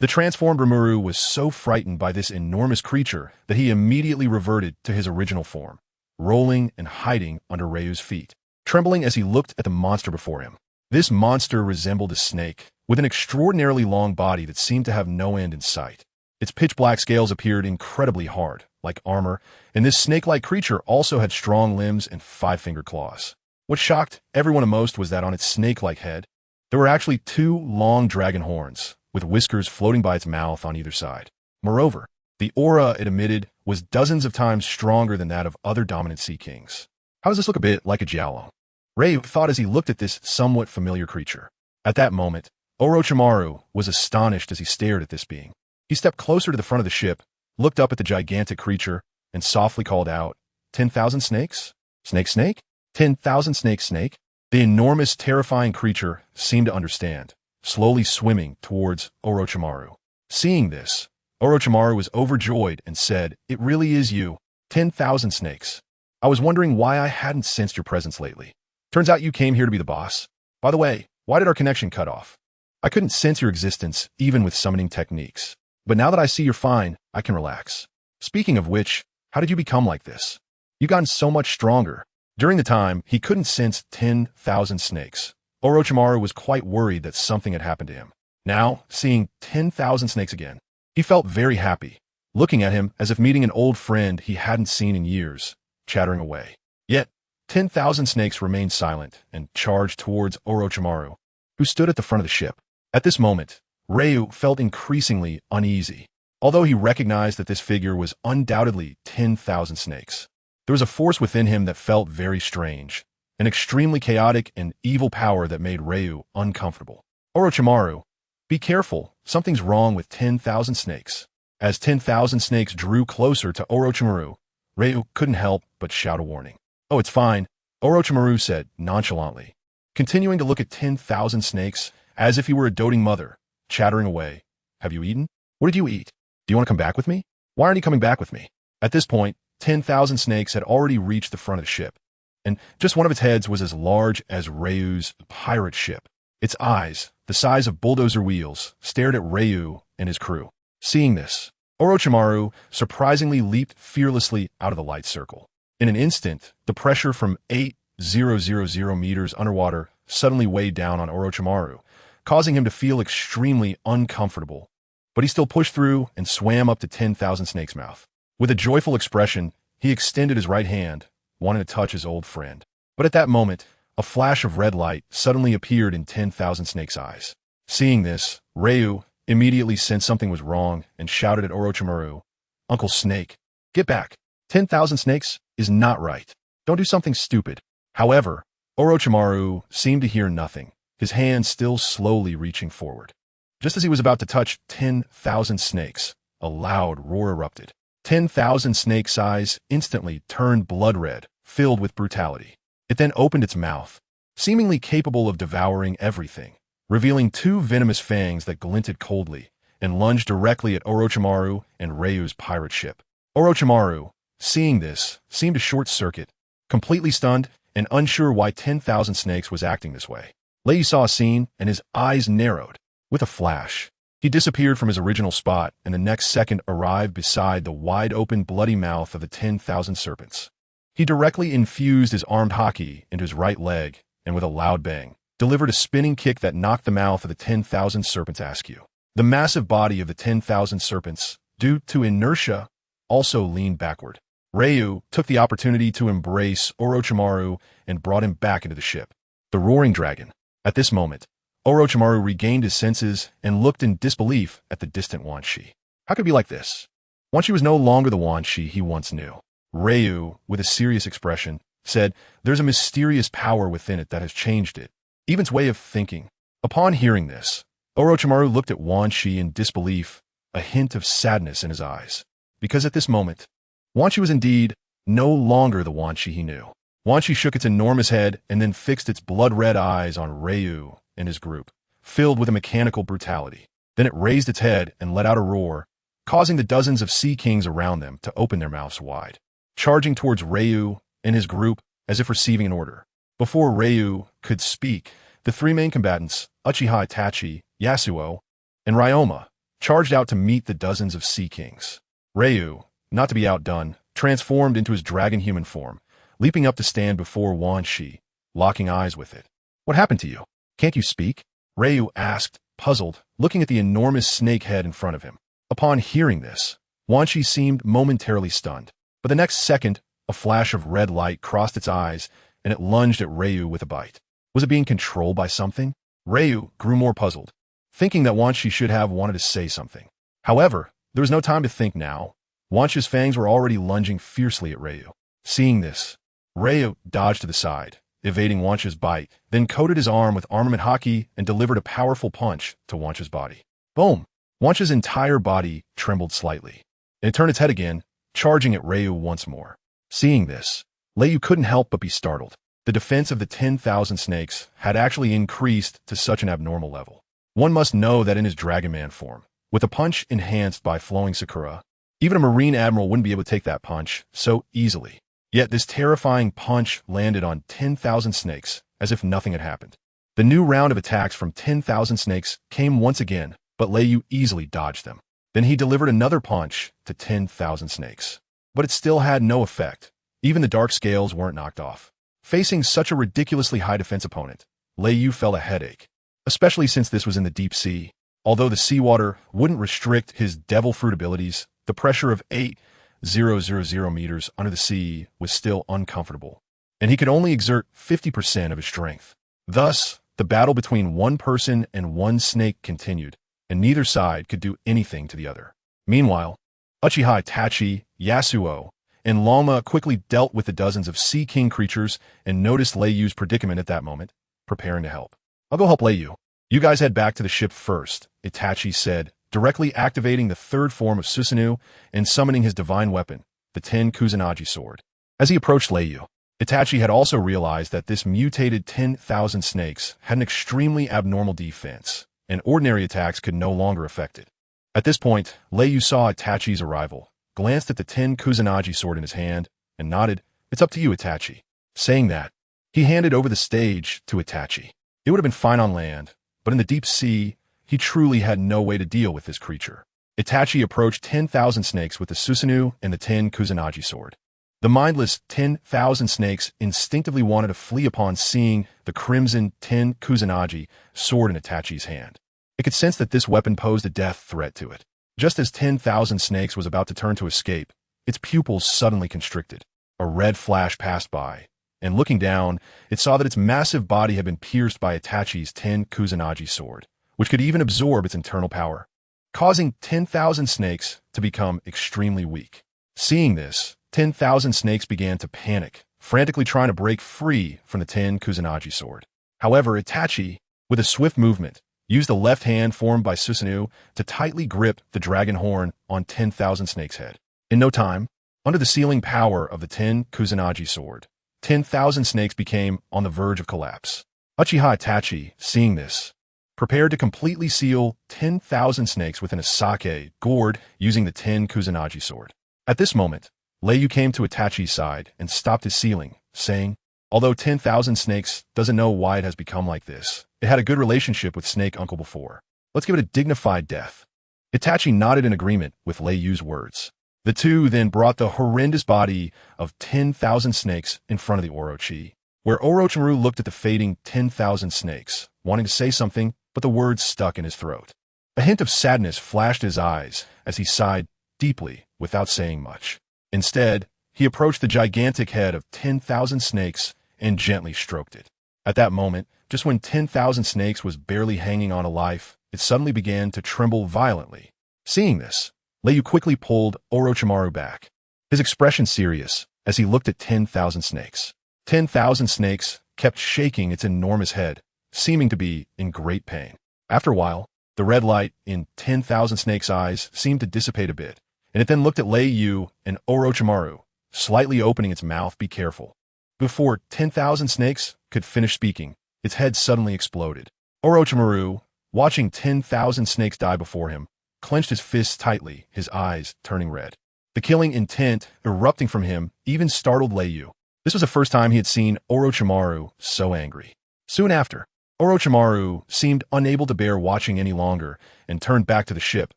The transformed Rimuru was so frightened by this enormous creature that he immediately reverted to his original form, rolling and hiding under Ryu's feet, trembling as he looked at the monster before him. This monster resembled a snake, with an extraordinarily long body that seemed to have no end in sight. Its pitch-black scales appeared incredibly hard, like armor, and this snake-like creature also had strong limbs and 5-fingered claws. What shocked everyone the most was that on its snake-like head, there were actually 2 long dragon horns, with whiskers floating by its mouth on either side. Moreover, the aura it emitted was dozens of times stronger than that of other dominant Sea Kings. How does this look a bit like a Jiaolong? Ryu thought as he looked at this somewhat familiar creature. At that moment, Orochimaru was astonished as he stared at this being. He stepped closer to the front of the ship, looked up at the gigantic creature, and softly called out, 10,000 snakes? Snake, snake? 10,000 snake, snake? The enormous, terrifying creature seemed to understand, slowly swimming towards Orochimaru. Seeing this, Orochimaru was overjoyed and said, "It really is you, 10,000 snakes. I was wondering why I hadn't sensed your presence lately. Turns out you came here to be the boss. By the way, why did our connection cut off? I couldn't sense your existence even with summoning techniques. But now that I see you're fine, I can relax. Speaking of which, how did you become like this? You've gotten so much stronger." During the time, he couldn't sense 10,000 snakes. Orochimaru was quite worried that something had happened to him. Now, seeing 10,000 snakes again, he felt very happy, looking at him as if meeting an old friend he hadn't seen in years, chattering away. Yet, 10,000 snakes remained silent and charged towards Orochimaru, who stood at the front of the ship. At this moment, Ryu felt increasingly uneasy. Although he recognized that this figure was undoubtedly 10,000 snakes, there was a force within him that felt very strange, an extremely chaotic and evil power that made Ryu uncomfortable. Orochimaru, be careful, something's wrong with 10,000 snakes. As 10,000 snakes drew closer to Orochimaru, Ryu couldn't help but shout a warning. "Oh, it's fine," Orochimaru said nonchalantly, continuing to look at 10,000 snakes as if he were a doting mother, chattering away. "Have you eaten? What did you eat? Do you want to come back with me? Why aren't you coming back with me?" At this point, 10,000 snakes had already reached the front of the ship, and just one of its heads was as large as Ryu's pirate ship. Its eyes, the size of bulldozer wheels, stared at Ryu and his crew. Seeing this, Orochimaru surprisingly leaped fearlessly out of the light circle. In an instant, the pressure from 8,000 meters underwater suddenly weighed down on Orochimaru, causing him to feel extremely uncomfortable. But he still pushed through and swam up to 10,000 snakes' mouth. With a joyful expression, he extended his right hand, wanting to touch his old friend. But at that moment, a flash of red light suddenly appeared in 10,000 snakes' eyes. Seeing this, Ryu immediately sensed something was wrong and shouted at Orochimaru, "Uncle Snake, get back. 10,000 snakes is not right. Don't do something stupid." However, Orochimaru seemed to hear nothing, his hand still slowly reaching forward. Just as he was about to touch 10,000 snakes, a loud roar erupted. 10,000 snakes' eyes instantly turned blood red, filled with brutality. It then opened its mouth, seemingly capable of devouring everything, revealing two venomous fangs that glinted coldly and lunged directly at Orochimaru and Ryu's pirate ship. Orochimaru, seeing this, seemed to short-circuit, completely stunned and unsure why 10,000 snakes was acting this way. Leyu saw a scene and his eyes narrowed. With a flash, he disappeared from his original spot and the next second arrived beside the wide-open bloody mouth of the 10,000 serpents. He directly infused his armed haki into his right leg and with a loud bang, delivered a spinning kick that knocked the mouth of the 10,000 serpents askew. The massive body of the 10,000 serpents, due to inertia, also leaned backward. Ryu took the opportunity to embrace Orochimaru and brought him back into the ship. The roaring dragon. At this moment, Orochimaru regained his senses and looked in disbelief at the distant Wan Shi. How could it be like this? Wan Shi was no longer the Wan Shi he once knew. Ryu, with a serious expression, said, "There's a mysterious power within it that has changed it, even its way of thinking." Upon hearing this, Orochimaru looked at Wan Shi in disbelief, a hint of sadness in his eyes. Because at this moment, Wan Shi was indeed no longer the Wan Shi he knew. Wan Shi shook its enormous head and then fixed its blood-red eyes on Ryu and his group, filled with a mechanical brutality. Then it raised its head and let out a roar, causing the dozens of sea kings around them to open their mouths wide, charging towards Ryu and his group as if receiving an order. Before Ryu could speak, the three main combatants, Uchiha Itachi, Yasuo, and Ryoma, charged out to meet the dozens of sea kings. Ryu, not to be outdone, transformed into his dragon human form, leaping up to stand before Wan Shi, locking eyes with it. "What happened to you? Can't you speak?" Ryu asked, puzzled, looking at the enormous snake head in front of him. Upon hearing this, Wan Shi seemed momentarily stunned, but the next second, a flash of red light crossed its eyes and it lunged at Ryu with a bite. Was it being controlled by something? Ryu grew more puzzled, thinking that Wan Shi should have wanted to say something. However, there was no time to think now. Wan Shi's fangs were already lunging fiercely at Ryu. Seeing this, Ryu dodged to the side, evading Wancha's bite, then coated his arm with armament haki and delivered a powerful punch to Wancha's body. Boom! Wancha's entire body trembled slightly. And it turned its head again, charging at Ryu once more. Seeing this, Ryu couldn't help but be startled. The defense of the 10,000 snakes had actually increased to such an abnormal level. One must know that in his Dragon Man form, with a punch enhanced by flowing Sakura, even a Marine Admiral wouldn't be able to take that punch so easily. Yet this terrifying punch landed on 10,000 snakes, as if nothing had happened. The new round of attacks from 10,000 snakes came once again, but Ryu easily dodged them. Then he delivered another punch to 10,000 snakes. But it still had no effect. Even the dark scales weren't knocked off. Facing such a ridiculously high defense opponent, Ryu felt a headache, especially since this was in the deep sea. Although the seawater wouldn't restrict his devil fruit abilities, the pressure of 8,000 meters under the sea was still uncomfortable, and he could only exert 50% of his strength. Thus, the battle between one person and one snake continued, and neither side could do anything to the other. Meanwhile, Uchiha Itachi, Yasuo, and Lama quickly dealt with the dozens of Sea King creatures and noticed Ryu's predicament at that moment, preparing to help. I'll go help Ryu. You guys head back to the ship first, Itachi said, directly activating the third form of Susanoo and summoning his divine weapon, the 10 Kusanagi sword. As he approached Ryu, Itachi had also realized that this mutated 10,000 snakes had an extremely abnormal defense, and ordinary attacks could no longer affect it. At this point, Ryu saw Itachi's arrival, glanced at the 10 Kusanagi sword in his hand, and nodded, "It's up to you, Itachi." Saying that, he handed over the stage to Itachi. It would have been fine on land, but in the deep sea, he truly had no way to deal with this creature. Itachi approached 10,000 snakes with the Susanoo and the 10 Kusanagi sword. The mindless 10,000 snakes instinctively wanted to flee upon seeing the crimson 10 Kusanagi sword in Itachi's hand. It could sense that this weapon posed a death threat to it. Just as 10,000 snakes was about to turn to escape, its pupils suddenly constricted. A red flash passed by, and looking down, it saw that its massive body had been pierced by Itachi's 10 Kusanagi sword, which could even absorb its internal power, causing 10,000 snakes to become extremely weak. Seeing this, 10,000 snakes began to panic, frantically trying to break free from the 10 Kusanagi sword. However, Itachi, with a swift movement, used the left hand formed by Susanoo to tightly grip the dragon horn on 10,000 snakes' head. In no time, under the sealing power of the 10 Kusanagi sword, 10,000 snakes became on the verge of collapse. Uchiha Itachi, seeing this, prepared to completely seal 10,000 snakes within a sake gourd using the 10 Kusanagi sword. At this moment, Ryu came to Itachi's side and stopped his sealing, saying, "Although 10,000 snakes doesn't know why it has become like this, it had a good relationship with Snake Uncle before. Let's give it a dignified death." Itachi nodded in agreement with Ryu's words. The two then brought the horrendous body of 10,000 snakes in front of the Orochi, where Orochimaru looked at the fading 10,000 snakes, wanting to say something, but the words stuck in his throat. A hint of sadness flashed his eyes as he sighed deeply without saying much. Instead, he approached the gigantic head of 10,000 snakes and gently stroked it. At that moment, just when 10,000 snakes was barely hanging on to life, it suddenly began to tremble violently. Seeing this, Ryu quickly pulled Orochimaru back, his expression serious as he looked at 10,000 snakes. 10,000 snakes kept shaking its enormous head, seeming to be in great pain. After a while, the red light in 10,000 snakes' eyes seemed to dissipate a bit, and it then looked at Ryu and Orochimaru, slightly opening its mouth. "Be careful." Before 10,000 snakes could finish speaking, its head suddenly exploded. Orochimaru, watching 10,000 snakes die before him, clenched his fists tightly, his eyes turning red. The killing intent erupting from him even startled Ryu. This was the first time he had seen Orochimaru so angry. Soon after, Orochimaru seemed unable to bear watching any longer and turned back to the ship,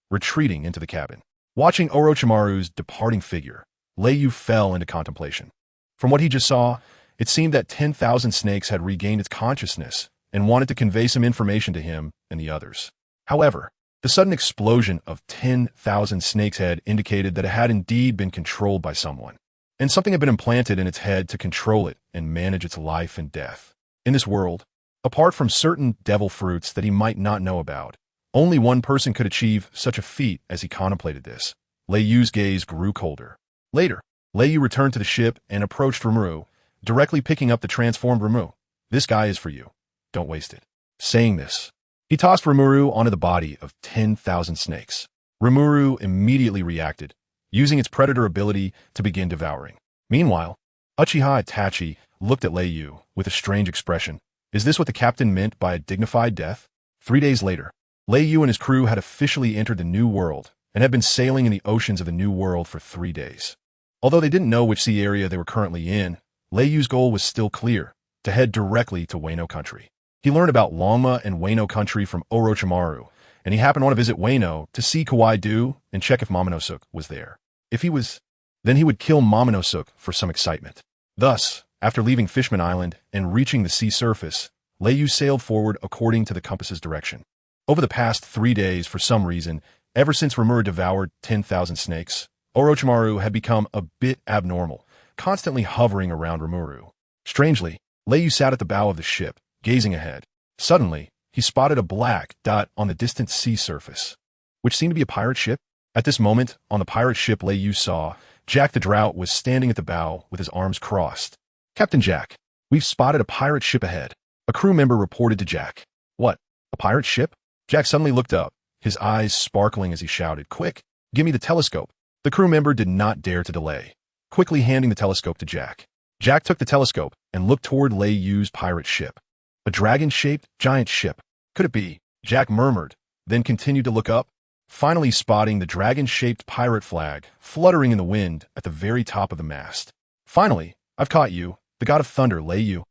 retreating into the cabin. Watching Orochimaru's departing figure, Ryu fell into contemplation. From what he just saw, it seemed that 10,000 snakes had regained its consciousness and wanted to convey some information to him and the others. However, the sudden explosion of 10,000 snakes' head indicated that it had indeed been controlled by someone, and something had been implanted in its head to control it and manage its life and death. In this world, apart from certain devil fruits that he might not know about, only one person could achieve such a feat. As he contemplated this, Ryu's gaze grew colder. Later, Ryu returned to the ship and approached Rimuru, directly picking up the transformed Rimuru. This guy is for you. Don't waste it. Saying this, he tossed Rimuru onto the body of 10,000 snakes. Rimuru immediately reacted, using its predator ability to begin devouring. Meanwhile, Uchiha Itachi looked at Leiyu with a strange expression. Is this what the captain meant by a dignified death? 3 days later, Leiyu and his crew had officially entered the New World and had been sailing in the oceans of the New World for 3 days. Although they didn't know which sea area they were currently in, Leiyu's goal was still clear, to head directly to Wano country. He learned about Longma and Wano country from Orochimaru, and he happened to want to visit Wano to see Kawaii-do and check if Momonosuke was there. If he was, then he would kill Momonosuke for some excitement. Thus, after leaving Fishman Island and reaching the sea surface, Leiyu sailed forward according to the compass's direction. Over the past 3 days, for some reason, ever since Rimuru devoured 10,000 snakes, Orochimaru had become a bit abnormal, constantly hovering around Rimuru. Strangely, Leiyu sat at the bow of the ship, gazing ahead. Suddenly, he spotted a black dot on the distant sea surface, which seemed to be a pirate ship. At this moment, on the pirate ship Leiyu saw, Jack the Drought was standing at the bow with his arms crossed. Captain Jack, we've spotted a pirate ship ahead. A crew member reported to Jack. What? A pirate ship? Jack suddenly looked up, his eyes sparkling as he shouted, Quick, give me the telescope. The crew member did not dare to delay, quickly handing the telescope to Jack. Jack took the telescope and looked toward Leiyu's pirate ship. A dragon-shaped giant ship. Could it be? Jack murmured, then continued to look up, finally spotting the dragon-shaped pirate flag fluttering in the wind at the very top of the mast. Finally, I've caught you, the god of thunder, Leiyu.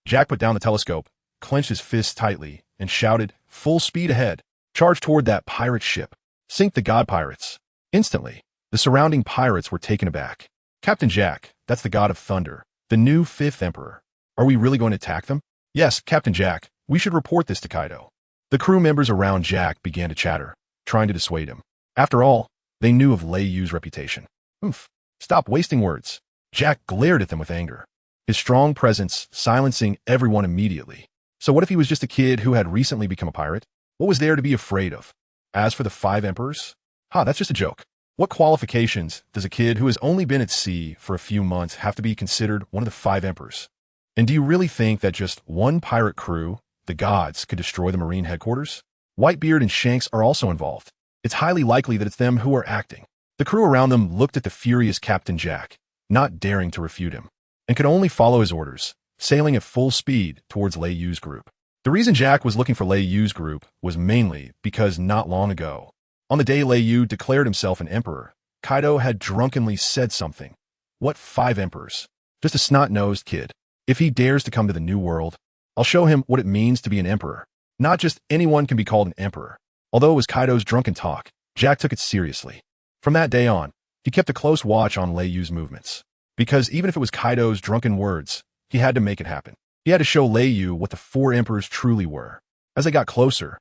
Jack put down the telescope, clenched his fists tightly, and shouted, full speed ahead, charge toward that pirate ship. Sink the god pirates. Instantly, the surrounding pirates were taken aback. Captain Jack, that's the god of thunder, the new 5th emperor. Are we really going to attack them? Yes, Captain Jack, we should report this to Kaido. The crew members around Jack began to chatter, trying to dissuade him. After all, they knew of Leiyu's reputation. Oof, stop wasting words. Jack glared at them with anger, his strong presence silencing everyone immediately. So what if he was just a kid who had recently become a pirate? What was there to be afraid of? As for the 5 emperors? That's just a joke. What qualifications does a kid who has only been at sea for a few months have to be considered one of the 5 emperors? And do you really think that just one pirate crew, the gods, could destroy the Marine headquarters? Whitebeard and Shanks are also involved. It's highly likely that it's them who are acting. The crew around them looked at the furious Captain Jack, not daring to refute him, and could only follow his orders, sailing at full speed towards Leiyu's group. The reason Jack was looking for Leiyu's group was mainly because not long ago, on the day Leiyu declared himself an emperor, Kaido had drunkenly said something. What 5 emperors? Just a snot-nosed kid. If he dares to come to the New World, I'll show him what it means to be an emperor. Not just anyone can be called an emperor. Although it was Kaido's drunken talk, Jack took it seriously. From that day on, he kept a close watch on Leiyu's movements. Because even if it was Kaido's drunken words, he had to make it happen. He had to show Leiyu what the 4 emperors truly were. As they got closer,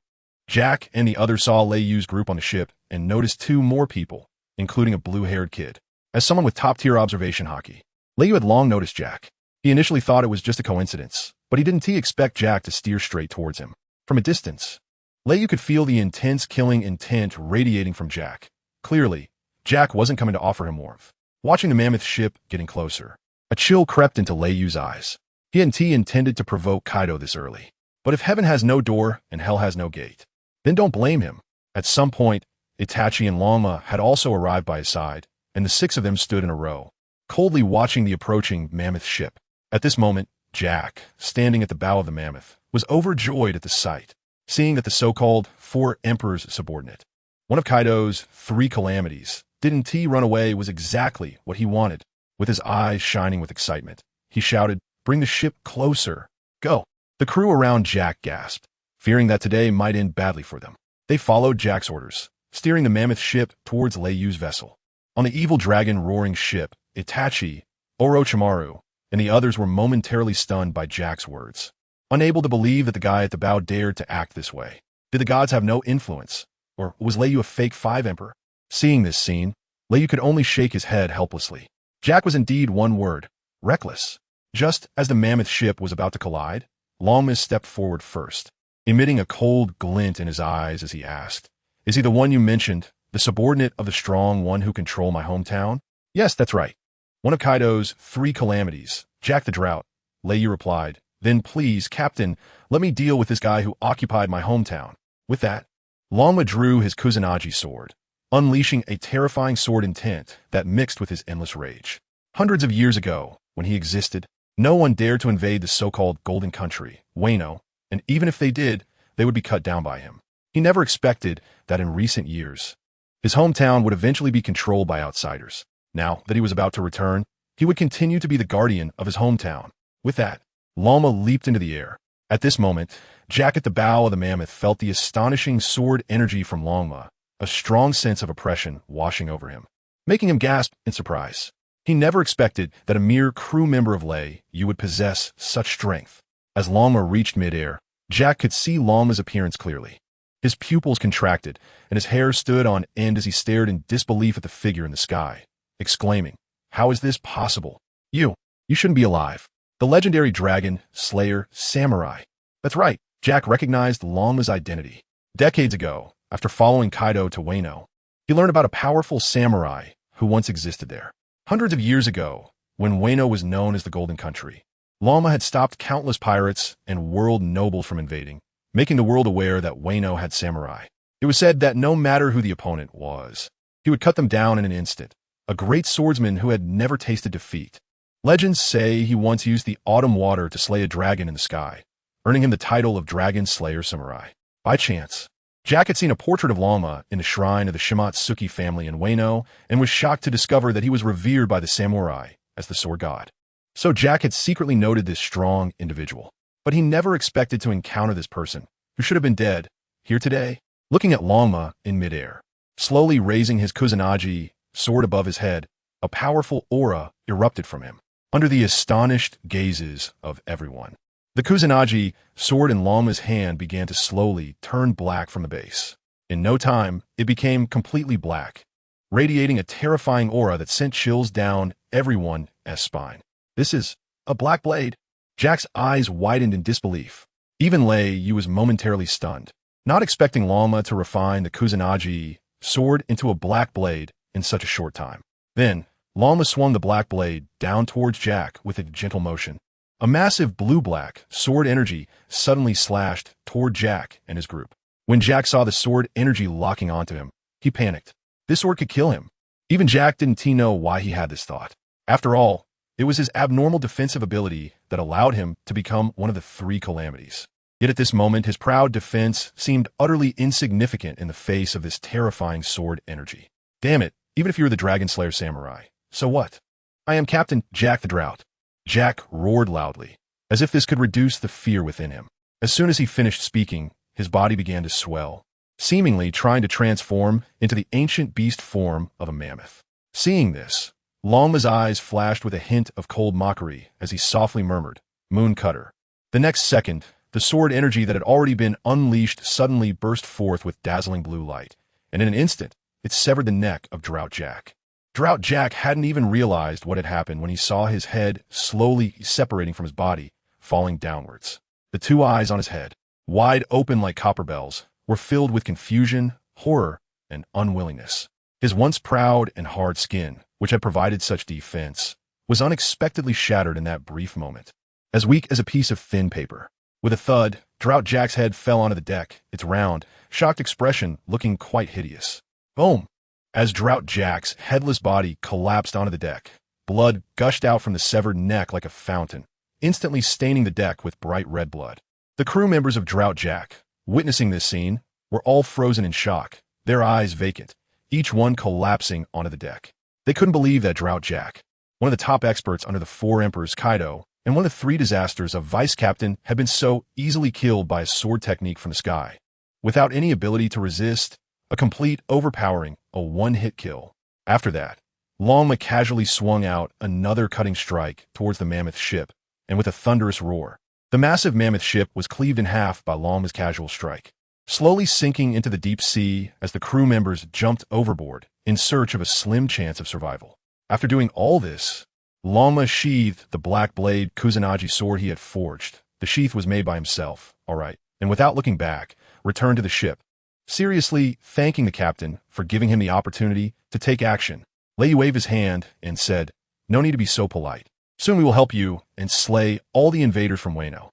Jack and the others saw Leiyu's group on the ship and noticed 2 more people, including a blue-haired kid. As someone with top-tier observation haki, Leiyu had long noticed Jack. He initially thought it was just a coincidence, but he didn't expect Jack to steer straight towards him. From a distance, Leiyu could feel the intense killing intent radiating from Jack. Clearly, Jack wasn't coming to offer him warmth. Watching the mammoth ship getting closer, a chill crept into Leiyu's eyes. He intended to provoke Kaido this early. But if heaven has no door and hell has no gate, then don't blame him. At some point, Itachi and Longma had also arrived by his side, and the 6 of them stood in a row, coldly watching the approaching mammoth ship. At this moment, Jack, standing at the bow of the mammoth, was overjoyed at the sight, seeing that the so-called 4 emperors subordinate, one of Kaido's 3 calamities, didn't run away, was exactly what he wanted. With his eyes shining with excitement, he shouted, "Bring the ship closer. Go." The crew around Jack gasped, fearing that today might end badly for them. They followed Jack's orders, steering the mammoth ship towards Leiyu's vessel. On the evil dragon-roaring ship, Itachi, Orochimaru, and the others were momentarily stunned by Jack's words, unable to believe that the guy at the bow dared to act this way. Did the gods have no influence? Or was Leiyu a fake 5 emperor? Seeing this scene, Leiyu could only shake his head helplessly. Jack was indeed one word: reckless. Just as the mammoth ship was about to collide, Longma stepped forward first, emitting a cold glint in his eyes as he asked, "Is he the one you mentioned, the subordinate of the strong one who control my hometown?" "Yes, that's right. One of Kaido's 3 calamities, Jack the Drought, Lei Yu replied. Then please, Captain, let me deal with this guy who occupied my hometown. With that, Longma drew his Kusanagi sword, unleashing a terrifying sword intent that mixed with his endless rage. Hundreds of years ago, when he existed, no one dared to invade the so-called Golden Country, Wano, and even if they did, they would be cut down by him. He never expected that in recent years, his hometown would eventually be controlled by outsiders. Now that he was about to return, he would continue to be the guardian of his hometown. With that, Longma leaped into the air. At this moment, Jack at the bow of the mammoth felt the astonishing sword energy from Longma, a strong sense of oppression washing over him, making him gasp in surprise. He never expected that a mere crew member of Lei Yu would possess such strength. As Longma reached midair, Jack could see Longma's appearance clearly. His pupils contracted, and his hair stood on end as he stared in disbelief at the figure in the sky, exclaiming, "How is this possible? You shouldn't be alive." The legendary dragon, slayer, samurai. That's right, Jack recognized Longma's identity. Decades ago, after following Kaido to Wano, he learned about a powerful samurai who once existed there. Hundreds of years ago, when Wano was known as the Golden Country, Longma had stopped countless pirates and world nobles from invading, making the world aware that Wano had samurai. It was said that no matter who the opponent was, he would cut them down in an instant, a great swordsman who had never tasted defeat. Legends say he once used the autumn water to slay a dragon in the sky, earning him the title of Dragon Slayer Samurai. By chance, Jack had seen a portrait of Longma in the shrine of the Shimatsuki family in Wano and was shocked to discover that he was revered by the samurai as the sword god. So Jack had secretly noted this strong individual, but he never expected to encounter this person, who should have been dead, here today, looking at Longma in midair. Slowly raising his Kusanagi sword above his head, a powerful aura erupted from him, under the astonished gazes of everyone. The Kusanagi sword in Longma's hand began to slowly turn black from the base. In no time, it became completely black, radiating a terrifying aura that sent chills down everyone's spine. This is a black blade. Jack's eyes widened in disbelief. Even Lei Yu was momentarily stunned, not expecting Longma to refine the Kusanagi sword into a black blade in such a short time. Then, Longma swung the black blade down towards Jack with a gentle motion. A massive blue-black sword energy suddenly slashed toward Jack and his group. When Jack saw the sword energy locking onto him, he panicked. This sword could kill him. Even Jack didn't know why he had this thought. After all, it was his abnormal defensive ability that allowed him to become one of the 3 calamities. Yet at this moment, his proud defense seemed utterly insignificant in the face of this terrifying sword energy. Damn it, even if you're the Dragon Slayer Samurai, so what? I am Captain Jack the Drought. Jack roared loudly, as if this could reduce the fear within him. As soon as he finished speaking, his body began to swell, seemingly trying to transform into the ancient beast form of a mammoth. Seeing this, Longma's eyes flashed with a hint of cold mockery as he softly murmured, "Moon Cutter." The next second, the sword energy that had already been unleashed suddenly burst forth with dazzling blue light, and in an instant, it severed the neck of Drought Jack. Drought Jack hadn't even realized what had happened when he saw his head slowly separating from his body, falling downwards. The 2 eyes on his head, wide open like copper bells, were filled with confusion, horror, and unwillingness. His once proud and hard skin, which had provided such defense, was unexpectedly shattered in that brief moment, as weak as a piece of thin paper. With a thud, Drought Jack's head fell onto the deck, its round, shocked expression looking quite hideous. Boom! As Drought Jack's headless body collapsed onto the deck, blood gushed out from the severed neck like a fountain, instantly staining the deck with bright red blood. The crew members of Drought Jack, witnessing this scene, were all frozen in shock, their eyes vacant, each one collapsing onto the deck. They couldn't believe that Drought Jack, one of the top experts under the 4 emperors Kaido, and one of the 3 disasters of vice captain, had been so easily killed by a sword technique from the sky, without any ability to resist, a complete overpowering, a one-hit kill. After that, Longma casually swung out another cutting strike towards the mammoth ship, and with a thunderous roar, the massive mammoth ship was cleaved in half by Longma's casual strike, slowly sinking into the deep sea as the crew members jumped overboard in search of a slim chance of survival. After doing all this, Longma sheathed the black blade Kusanagi sword he had forged. The sheath was made by himself, all right, and without looking back, returned to the ship, seriously thanking the captain for giving him the opportunity to take action. Lei Yu waved his hand and said, "No need to be so polite. Soon we will help you and slay all the invaders from Wano.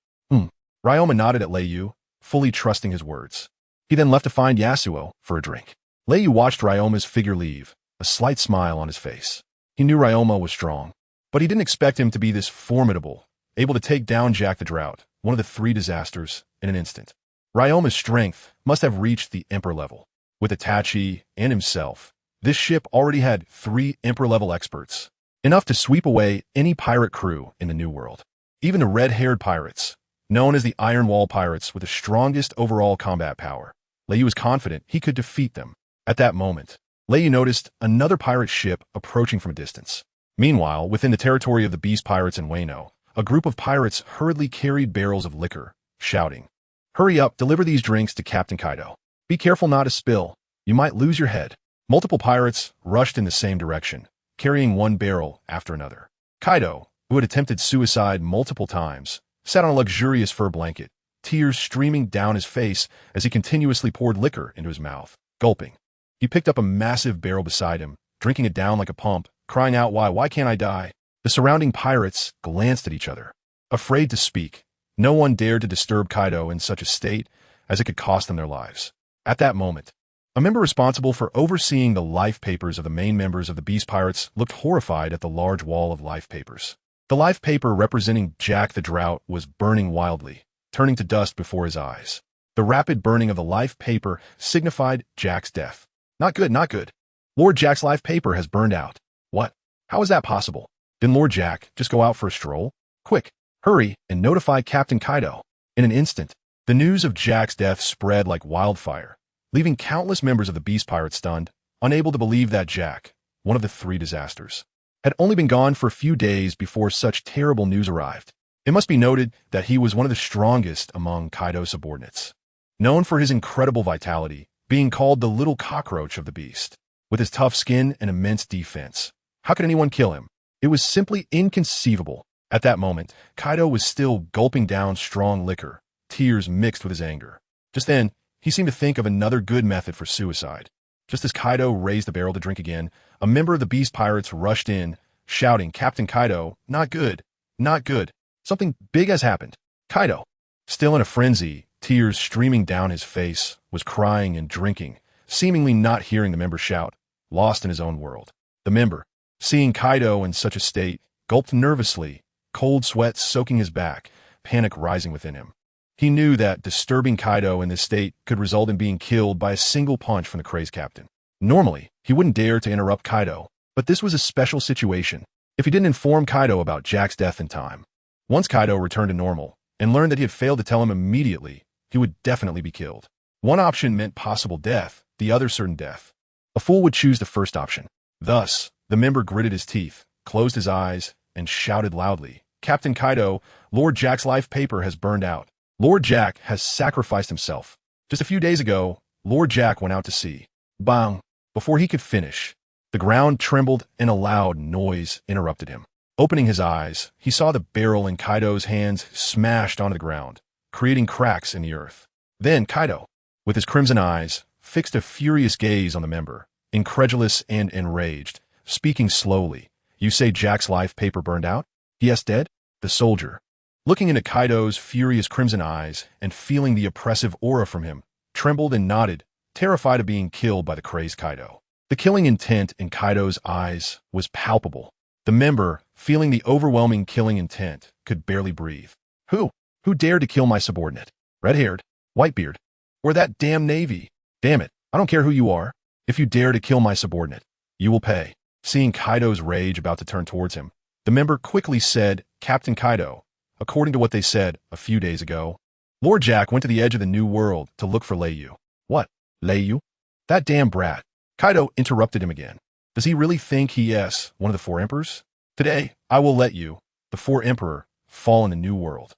Ryoma nodded at Leiyu, fully trusting his words. He then left to find Yasuo for a drink. Leiyu watched Ryoma's figure leave, a slight smile on his face. He knew Ryoma was strong, but he didn't expect him to be this formidable, able to take down Jack the Drought, one of the 3 disasters, in an instant. Ryoma's strength must have reached the Emperor level. With Itachi and himself, this ship already had 3 Emperor-level experts, enough to sweep away any pirate crew in the New World. Even the red-haired pirates, known as the Iron Wall Pirates with the strongest overall combat power. Leiyu was confident he could defeat them. At that moment, Leiyu noticed another pirate ship approaching from a distance. Meanwhile, within the territory of the Beast Pirates in Wano, a group of pirates hurriedly carried barrels of liquor, shouting, "Hurry up, deliver these drinks to Captain Kaido. Be careful not to spill. You might lose your head." Multiple pirates rushed in the same direction, carrying one barrel after another. Kaido, who had attempted suicide multiple times, sat on a luxurious fur blanket, tears streaming down his face as he continuously poured liquor into his mouth, gulping. He picked up a massive barrel beside him, drinking it down like a pump, crying out, Why can't I die?" The surrounding pirates glanced at each other, afraid to speak. No one dared to disturb Kaido in such a state, as it could cost them their lives. At that moment, a member responsible for overseeing the life papers of the main members of the Beast Pirates looked horrified at the large wall of life papers. The life paper representing Jack the Drought was burning wildly, turning to dust before his eyes. The rapid burning of the life paper signified Jack's death. Not good, not good. Lord Jack's life paper has burned out. What? How is that possible? Didn't Lord Jack just go out for a stroll? Quick, hurry and notify Captain Kaido. In an instant, the news of Jack's death spread like wildfire, leaving countless members of the Beast Pirates stunned, unable to believe that Jack, one of the 3 disasters, had only been gone for a few days before such terrible news arrived. It must be noted that he was one of the strongest among Kaido's subordinates, known for his incredible vitality, being called the little cockroach of the beast. With his tough skin and immense defense, how could anyone kill him? It was simply inconceivable. At that moment, Kaido was still gulping down strong liquor, tears mixed with his anger. Just then, he seemed to think of another good method for suicide. Just as Kaido raised the barrel to drink again, a member of the Beast Pirates rushed in, shouting, "Captain Kaido, not good, not good. Something big has happened." Kaido, still in a frenzy, tears streaming down his face, was crying and drinking, seemingly not hearing the member shout, lost in his own world. The member, seeing Kaido in such a state, gulped nervously, cold sweat soaking his back, panic rising within him. He knew that disturbing Kaido in this state could result in being killed by a single punch from the crazed captain. Normally, he wouldn't dare to interrupt Kaido, but this was a special situation if he didn't inform Kaido about Jack's death in time. Once Kaido returned to normal and learned that he had failed to tell him immediately, he would definitely be killed. One option meant possible death, the other certain death. A fool would choose the first option. Thus, the member gritted his teeth, closed his eyes, and shouted loudly, "Captain Kaido, Lord Jack's life paper has burned out. Lord Jack has sacrificed himself. Just a few days ago, Lord Jack went out to sea." Bang! Before he could finish, the ground trembled and a loud noise interrupted him. Opening his eyes, he saw the barrel in Kaido's hands smashed onto the ground, creating cracks in the earth. Then Kaido, with his crimson eyes, fixed a furious gaze on the member, incredulous and enraged, speaking slowly. "You say Jack's life paper burned out? Yes, dead?" The soldier, looking into Kaido's furious crimson eyes and feeling the oppressive aura from him, trembled and nodded, terrified of being killed by the crazed Kaido. The killing intent in Kaido's eyes was palpable. The member, feeling the overwhelming killing intent, could barely breathe. Who dared to kill my subordinate? Red-haired, whitebeard, or that damn Navy? Damn it, I don't care who you are. If you dare to kill my subordinate, you will pay." Seeing Kaido's rage about to turn towards him, the member quickly said, "Captain Kaido, according to what they said a few days ago, Lord Jack went to the edge of the New World to look for Leiyu." "What? Leiyu? That damn brat." Kaido interrupted him again. "Does he really think he is one of the 4 emperors? Today, I will let you, the 4 emperor, fall in the New World."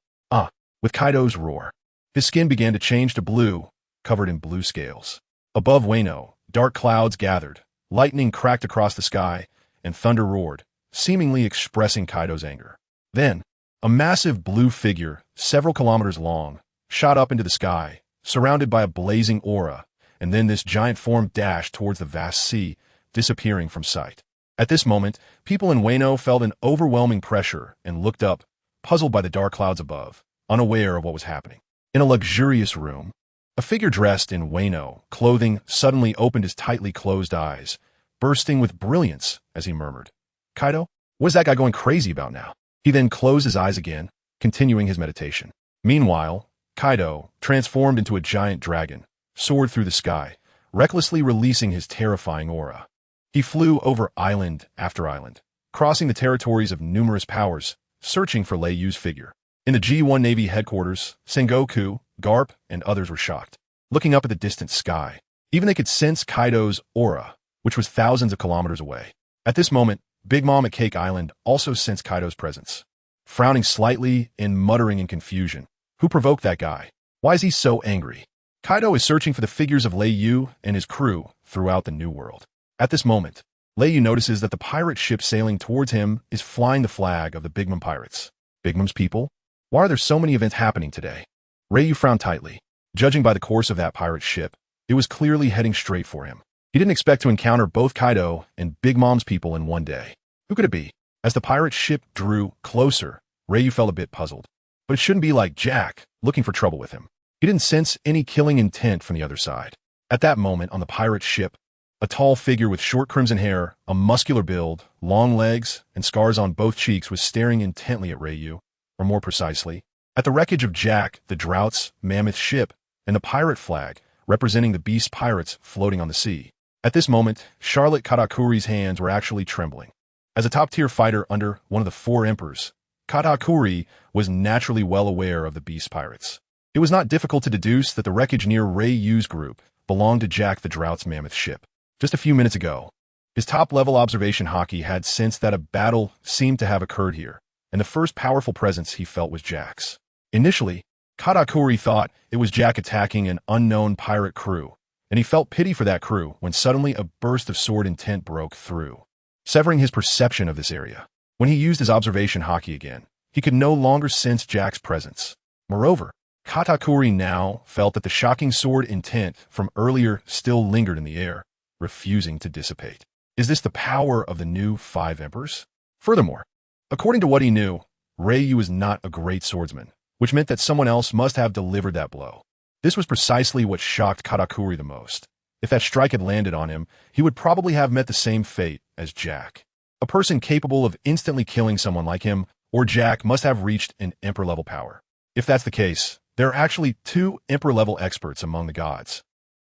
With Kaido's roar, his skin began to change to blue, covered in blue scales. Above Wano, dark clouds gathered, lightning cracked across the sky, and thunder roared, seemingly expressing Kaido's anger. Then, a massive blue figure, several kilometers long, shot up into the sky, surrounded by a blazing aura, and then this giant form dashed towards the vast sea, disappearing from sight. At this moment, people in Wano felt an overwhelming pressure and looked up, puzzled by the dark clouds above, unaware of what was happening. In a luxurious room, a figure dressed in Wano clothing suddenly opened his tightly closed eyes, bursting with brilliance as he murmured, "Kaido? What is that guy going crazy about now?" He then closed his eyes again, continuing his meditation. Meanwhile, Kaido, transformed into a giant dragon, soared through the sky, recklessly releasing his terrifying aura. He flew over island after island, crossing the territories of numerous powers, searching for Lei Yu's figure. In the G1 Navy headquarters, Sengoku, Garp, and others were shocked, looking up at the distant sky. Even they could sense Kaido's aura, which was thousands of kilometers away. At this moment, Big Mom at Cake Island also sensed Kaido's presence. Frowning slightly and muttering in confusion, "Who provoked that guy? Why is he so angry?" Kaido is searching for the figures of Lei Yu and his crew throughout the New World. At this moment, Lei Yu notices that the pirate ship sailing towards him is flying the flag of the Big Mom pirates. Big Mom's people? Why are there so many events happening today? Rei frowned tightly. Judging by the course of that pirate ship, it was clearly heading straight for him. He didn't expect to encounter both Kaido and Big Mom's people in one day. Who could it be? As the pirate ship drew closer, Rei felt a bit puzzled. But it shouldn't be like Jack, looking for trouble with him. He didn't sense any killing intent from the other side. At that moment, on the pirate ship, a tall figure with short crimson hair, a muscular build, long legs, and scars on both cheeks was staring intently at Rei, or more precisely, at the wreckage of Jack, the Drought's mammoth ship, and the pirate flag, representing the beast pirates floating on the sea. At this moment, Charlotte Katakuri's hands were actually trembling. As a top-tier fighter under one of the four emperors, Katakuri was naturally well aware of the beast pirates. It was not difficult to deduce that the wreckage near Rei Yu's group belonged to Jack the Drought's mammoth ship. Just a few minutes ago, his top-level observation haki had sensed that a battle seemed to have occurred here, and the first powerful presence he felt was Jack's. Initially, Katakuri thought it was Jack attacking an unknown pirate crew, and he felt pity for that crew when suddenly a burst of sword intent broke through, severing his perception of this area. When he used his observation haki again, he could no longer sense Jack's presence. Moreover, Katakuri now felt that the shocking sword intent from earlier still lingered in the air, refusing to dissipate. Is this the power of the new 5 emperors? Furthermore, according to what he knew, Rei was not a great swordsman, which meant that someone else must have delivered that blow. This was precisely what shocked Katakuri the most. If that strike had landed on him, he would probably have met the same fate as Jack. A person capable of instantly killing someone like him or Jack must have reached an emperor-level power. If that's the case, there are actually 2 emperor-level experts among the gods.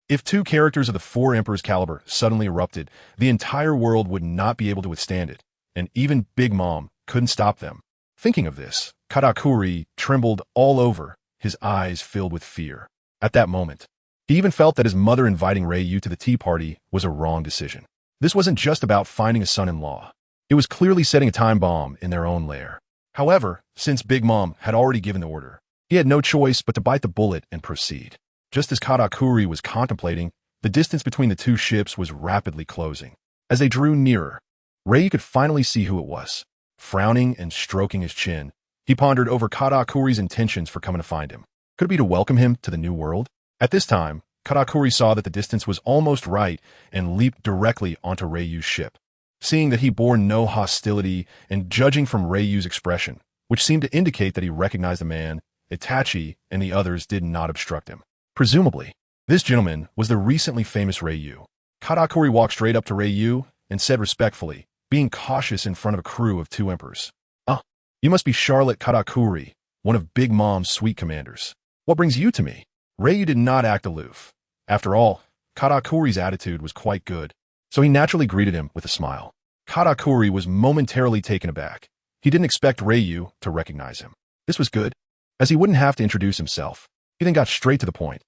If 2 characters of the 4 emperors' caliber suddenly erupted, the entire world would not be able to withstand it, and even Big Mom couldn't stop them. Thinking of this, Katakuri trembled all over, his eyes filled with fear. At that moment, he even felt that his mother inviting Rei to the tea party was a wrong decision. This wasn't just about finding a son-in-law. It was clearly setting a time bomb in their own lair. However, since Big Mom had already given the order, he had no choice but to bite the bullet and proceed. Just as Katakuri was contemplating, the distance between the 2 ships was rapidly closing. As they drew nearer, Rei could finally see who it was. Frowning and stroking his chin, he pondered over Katakuri's intentions for coming to find him. Could it be to welcome him to the new world? At this time, Katakuri saw that the distance was almost right and leaped directly onto Rei's ship. Seeing that he bore no hostility and judging from Rei's expression, which seemed to indicate that he recognized the man, Itachi and the others did not obstruct him. Presumably, this gentleman was the recently famous Rei. Katakuri walked straight up to Rei and said respectfully, being cautious in front of a crew of 2 emperors, "Ah, you must be Charlotte Katakuri, one of Big Mom's sweet commanders. What brings you to me?" Rei did not act aloof. After all, Katakuri's attitude was quite good, so he naturally greeted him with a smile. Katakuri was momentarily taken aback. He didn't expect Rei to recognize him. This was good, as he wouldn't have to introduce himself. He then got straight to the point.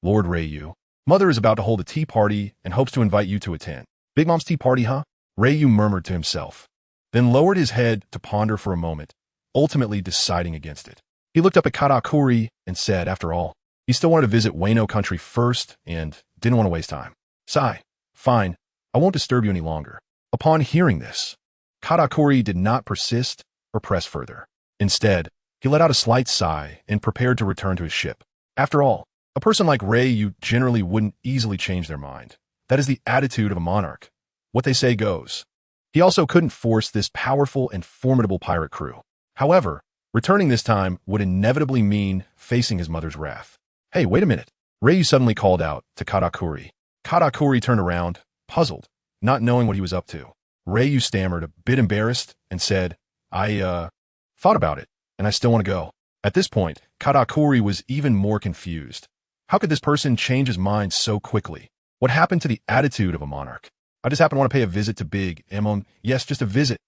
"Lord Rei, Mother is about to hold a tea party and hopes to invite you to attend." "Big Mom's tea party, huh?" Rei murmured to himself, then lowered his head to ponder for a moment, ultimately deciding against it. He looked up at Katakuri and said, after all, he still wanted to visit Wano country first and didn't want to waste time. "Sigh. Fine. I won't disturb you any longer." Upon hearing this, Katakuri did not persist or press further. Instead, he let out a slight sigh and prepared to return to his ship. After all, a person like Rei generally wouldn't easily change their mind. That is the attitude of a monarch. What they say goes. He also couldn't force this powerful and formidable pirate crew. However, returning this time would inevitably mean facing his mother's wrath. Hey, wait a minute. Ryu suddenly called out to Katakuri. Katakuri turned around, puzzled, not knowing what he was up to. Ryu stammered, a bit embarrassed, and said, I thought about it, and I still want to go. At this point, Katakuri was even more confused. How could this person change his mind so quickly? What happened to the attitude of a monarch? I just happen to want to pay a visit to Big Emon. Yes, just a visit.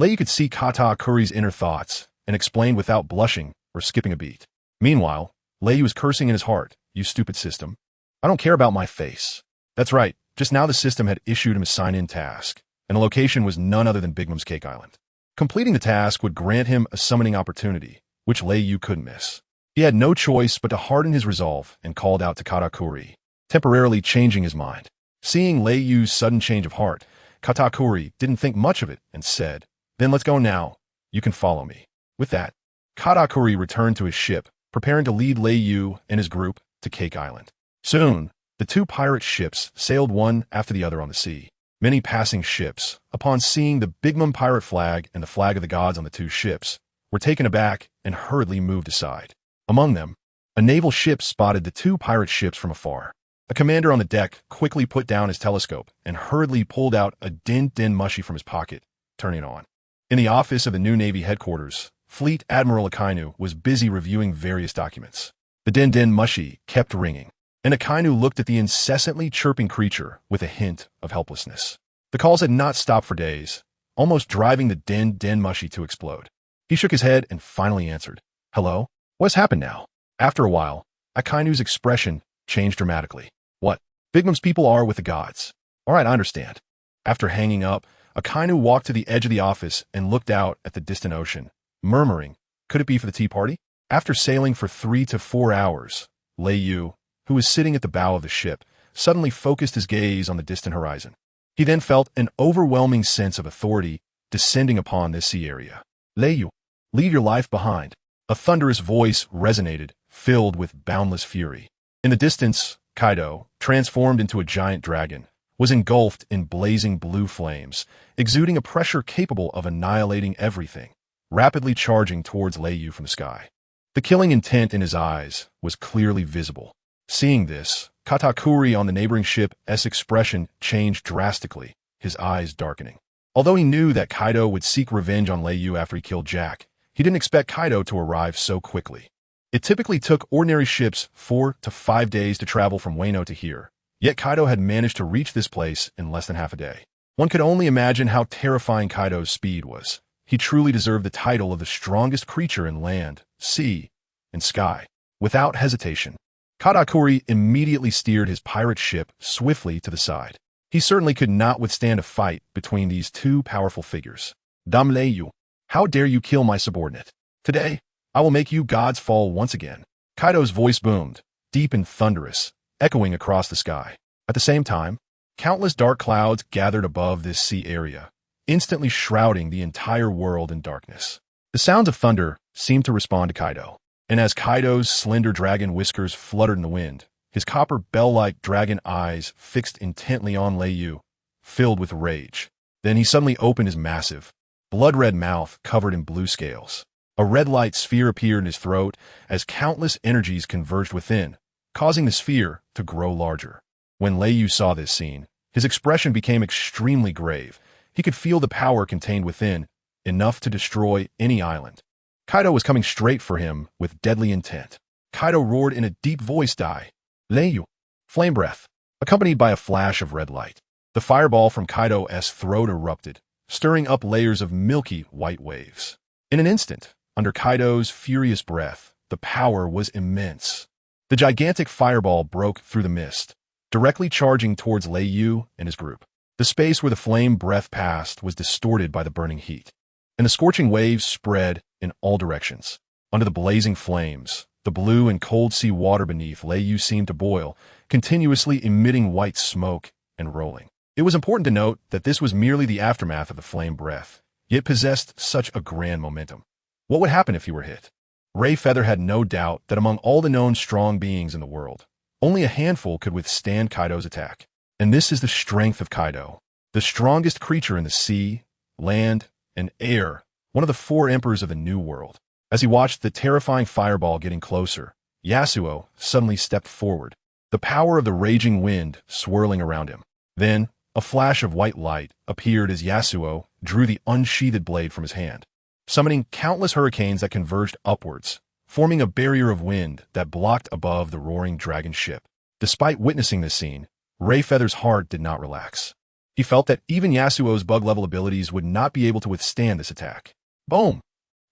Leyu could see Katakuri's inner thoughts and explained without blushing or skipping a beat. Meanwhile, Leyu was cursing in his heart. You stupid system. I don't care about my face. That's right. Just now the system had issued him a sign-in task, and the location was none other than Big Mom's Cake Island. Completing the task would grant him a summoning opportunity, which Leyu couldn't miss. He had no choice but to harden his resolve and called out to Katakuri, temporarily changing his mind. Seeing Leyu's sudden change of heart, Katakuri didn't think much of it and said, Then let's go now. You can follow me. With that, Katakuri returned to his ship, preparing to lead Leyu and his group to Cake Island. Soon, the two pirate ships sailed one after the other on the sea. Many passing ships, upon seeing the Big Mom pirate flag and the flag of the gods on the two ships, were taken aback and hurriedly moved aside. Among them, a naval ship spotted the two pirate ships from afar. A commander on the deck quickly put down his telescope and hurriedly pulled out a din mushy from his pocket, turning it on. In the office of the new Navy headquarters, Fleet Admiral Akainu was busy reviewing various documents. The din mushy kept ringing, and Akainu looked at the incessantly chirping creature with a hint of helplessness. The calls had not stopped for days, almost driving the din mushy to explode. He shook his head and finally answered, Hello? What's happened now? After a while, Akainu's expression changed dramatically. What? Big Mom's people are with the gods. All right, I understand. After hanging up, Akainu walked to the edge of the office and looked out at the distant ocean, murmuring, Could it be for the tea party? After sailing for 3 to 4 hours, Leyu, who was sitting at the bow of the ship, suddenly focused his gaze on the distant horizon. He then felt an overwhelming sense of authority descending upon this sea area. Leyu, leave your life behind. A thunderous voice resonated, filled with boundless fury. In the distance, Kaido, transformed into a giant dragon, was engulfed in blazing blue flames, exuding a pressure capable of annihilating everything, rapidly charging towards Leyu from the sky. The killing intent in his eyes was clearly visible. Seeing this, Katakuri on the neighboring ship's expression changed drastically, his eyes darkening. Although he knew that Kaido would seek revenge on Leyu after he killed Jack, he didn't expect Kaido to arrive so quickly. It typically took ordinary ships 4 to 5 days to travel from Wano to here, yet Kaido had managed to reach this place in less than half a day. One could only imagine how terrifying Kaido's speed was. He truly deserved the title of the strongest creature in land, sea, and sky. Without hesitation, Katakuri immediately steered his pirate ship swiftly to the side. He certainly could not withstand a fight between these two powerful figures. Dame Leyu, how dare you kill my subordinate? Today, I will make you gods fall once again. Kaido's voice boomed, deep and thunderous, echoing across the sky. At the same time, countless dark clouds gathered above this sea area, instantly shrouding the entire world in darkness. The sounds of thunder seemed to respond to Kaido, and as Kaido's slender dragon whiskers fluttered in the wind, his copper bell-like dragon eyes fixed intently on Leyu, filled with rage. Then he suddenly opened his massive, blood-red mouth covered in blue scales. A red-light sphere appeared in his throat as countless energies converged within, causing the sphere to grow larger. When Leyu saw this scene, his expression became extremely grave. He could feel the power contained within, enough to destroy any island. Kaido was coming straight for him with deadly intent. Kaido roared in a deep voice, Leyu! Flame breath, accompanied by a flash of red light. The fireball from Kaido's throat erupted, stirring up layers of milky white waves. In an instant, under Kaido's furious breath, the power was immense. The gigantic fireball broke through the mist, directly charging towards Leyu and his group. The space where the flame breath passed was distorted by the burning heat, and the scorching waves spread in all directions. Under the blazing flames, the blue and cold sea water beneath Leyu seemed to boil, continuously emitting white smoke and rolling. It was important to note that this was merely the aftermath of the flame breath, yet possessed such a grand momentum. What would happen if he were hit? Ray Feather had no doubt that among all the known strong beings in the world, only a handful could withstand Kaido's attack. And this is the strength of Kaido, the strongest creature in the sea, land, and air, one of the four emperors of the New World. As he watched the terrifying fireball getting closer, Yasuo suddenly stepped forward, the power of the raging wind swirling around him. Then, a flash of white light appeared as Yasuo drew the unsheathed blade from his hand, summoning countless hurricanes that converged upwards, forming a barrier of wind that blocked above the roaring dragon ship. Despite witnessing this scene, Rayfeather's heart did not relax. He felt that even Yasuo's bug-level abilities would not be able to withstand this attack. Boom!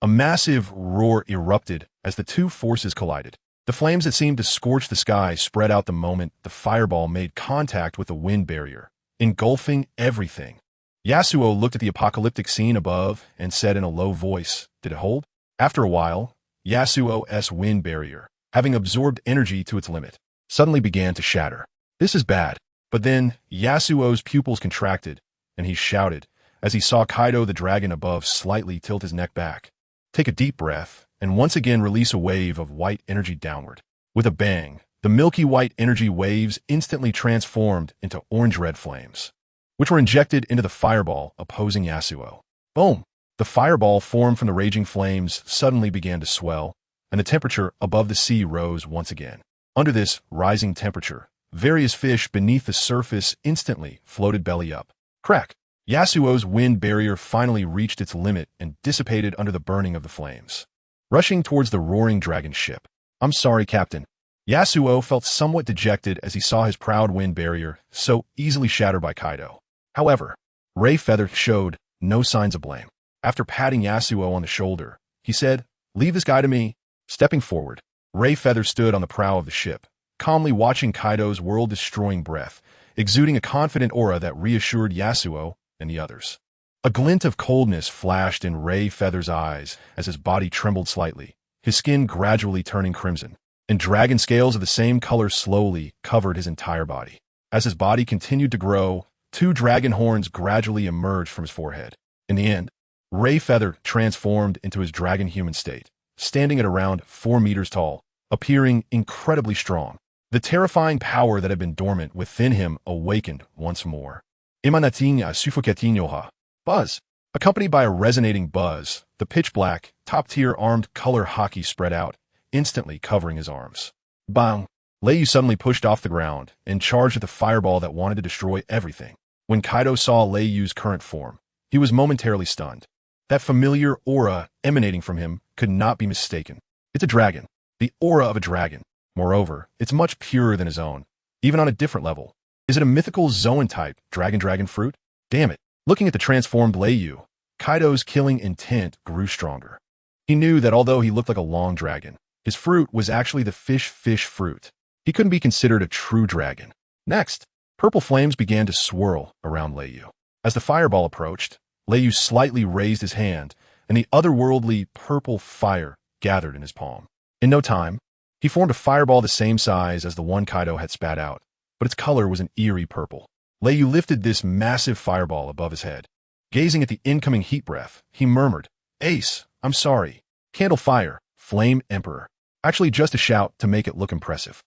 A massive roar erupted as the two forces collided. The flames that seemed to scorch the sky spread out the moment the fireball made contact with the wind barrier, engulfing everything. Yasuo looked at the apocalyptic scene above and said in a low voice, "Did it hold?" After a while, Yasuo's wind barrier, having absorbed energy to its limit, suddenly began to shatter. This is bad. But then Yasuo's pupils contracted, and he shouted as he saw Kaido the dragon above slightly tilt his neck back, take a deep breath, and once again release a wave of white energy downward. With a bang, the milky white energy waves instantly transformed into orange-red flames, which were injected into the fireball opposing Yasuo. Boom! The fireball formed from the raging flames suddenly began to swell, and the temperature above the sea rose once again. Under this rising temperature, various fish beneath the surface instantly floated belly up. Crack! Yasuo's wind barrier finally reached its limit and dissipated under the burning of the flames, rushing towards the roaring dragon ship. "I'm sorry, Captain." Yasuo felt somewhat dejected as he saw his proud wind barrier so easily shattered by Kaido. However, Rayfeather showed no signs of blame. After patting Yasuo on the shoulder, he said, "Leave this guy to me." Stepping forward, Rayfeather stood on the prow of the ship, calmly watching Kaido's world-destroying breath, exuding a confident aura that reassured Yasuo and the others. A glint of coldness flashed in Rayfeather's eyes as his body trembled slightly, his skin gradually turning crimson, and dragon scales of the same color slowly covered his entire body. As his body continued to grow, two dragon horns gradually emerged from his forehead. In the end, Rayfeather transformed into his dragon-human state, standing at around 4 meters tall, appearing incredibly strong. The terrifying power that had been dormant within him awakened once more. Imanating a suffocating buzz. Accompanied by a resonating buzz, the pitch-black, top-tier armed color hockey spread out, instantly covering his arms. Bang! Leiyu suddenly pushed off the ground and charged at the fireball that wanted to destroy everything. When Kaido saw Leiyu's current form, he was momentarily stunned. That familiar aura emanating from him could not be mistaken. It's a dragon. The aura of a dragon. Moreover, it's much purer than his own, even on a different level. Is it a mythical Zoan-type dragon fruit? Damn it. Looking at the transformed Leiyu, Kaido's killing intent grew stronger. He knew that although he looked like a long dragon, his fruit was actually the fish fruit. He couldn't be considered a true dragon. Next, purple flames began to swirl around Leiyu. As the fireball approached, Leiyu slightly raised his hand, and the otherworldly purple fire gathered in his palm. In no time, he formed a fireball the same size as the one Kaido had spat out, but its color was an eerie purple. Leiyu lifted this massive fireball above his head. Gazing at the incoming heat breath, he murmured, "Ace, I'm sorry. Candle fire, flame emperor." Actually just a shout to make it look impressive.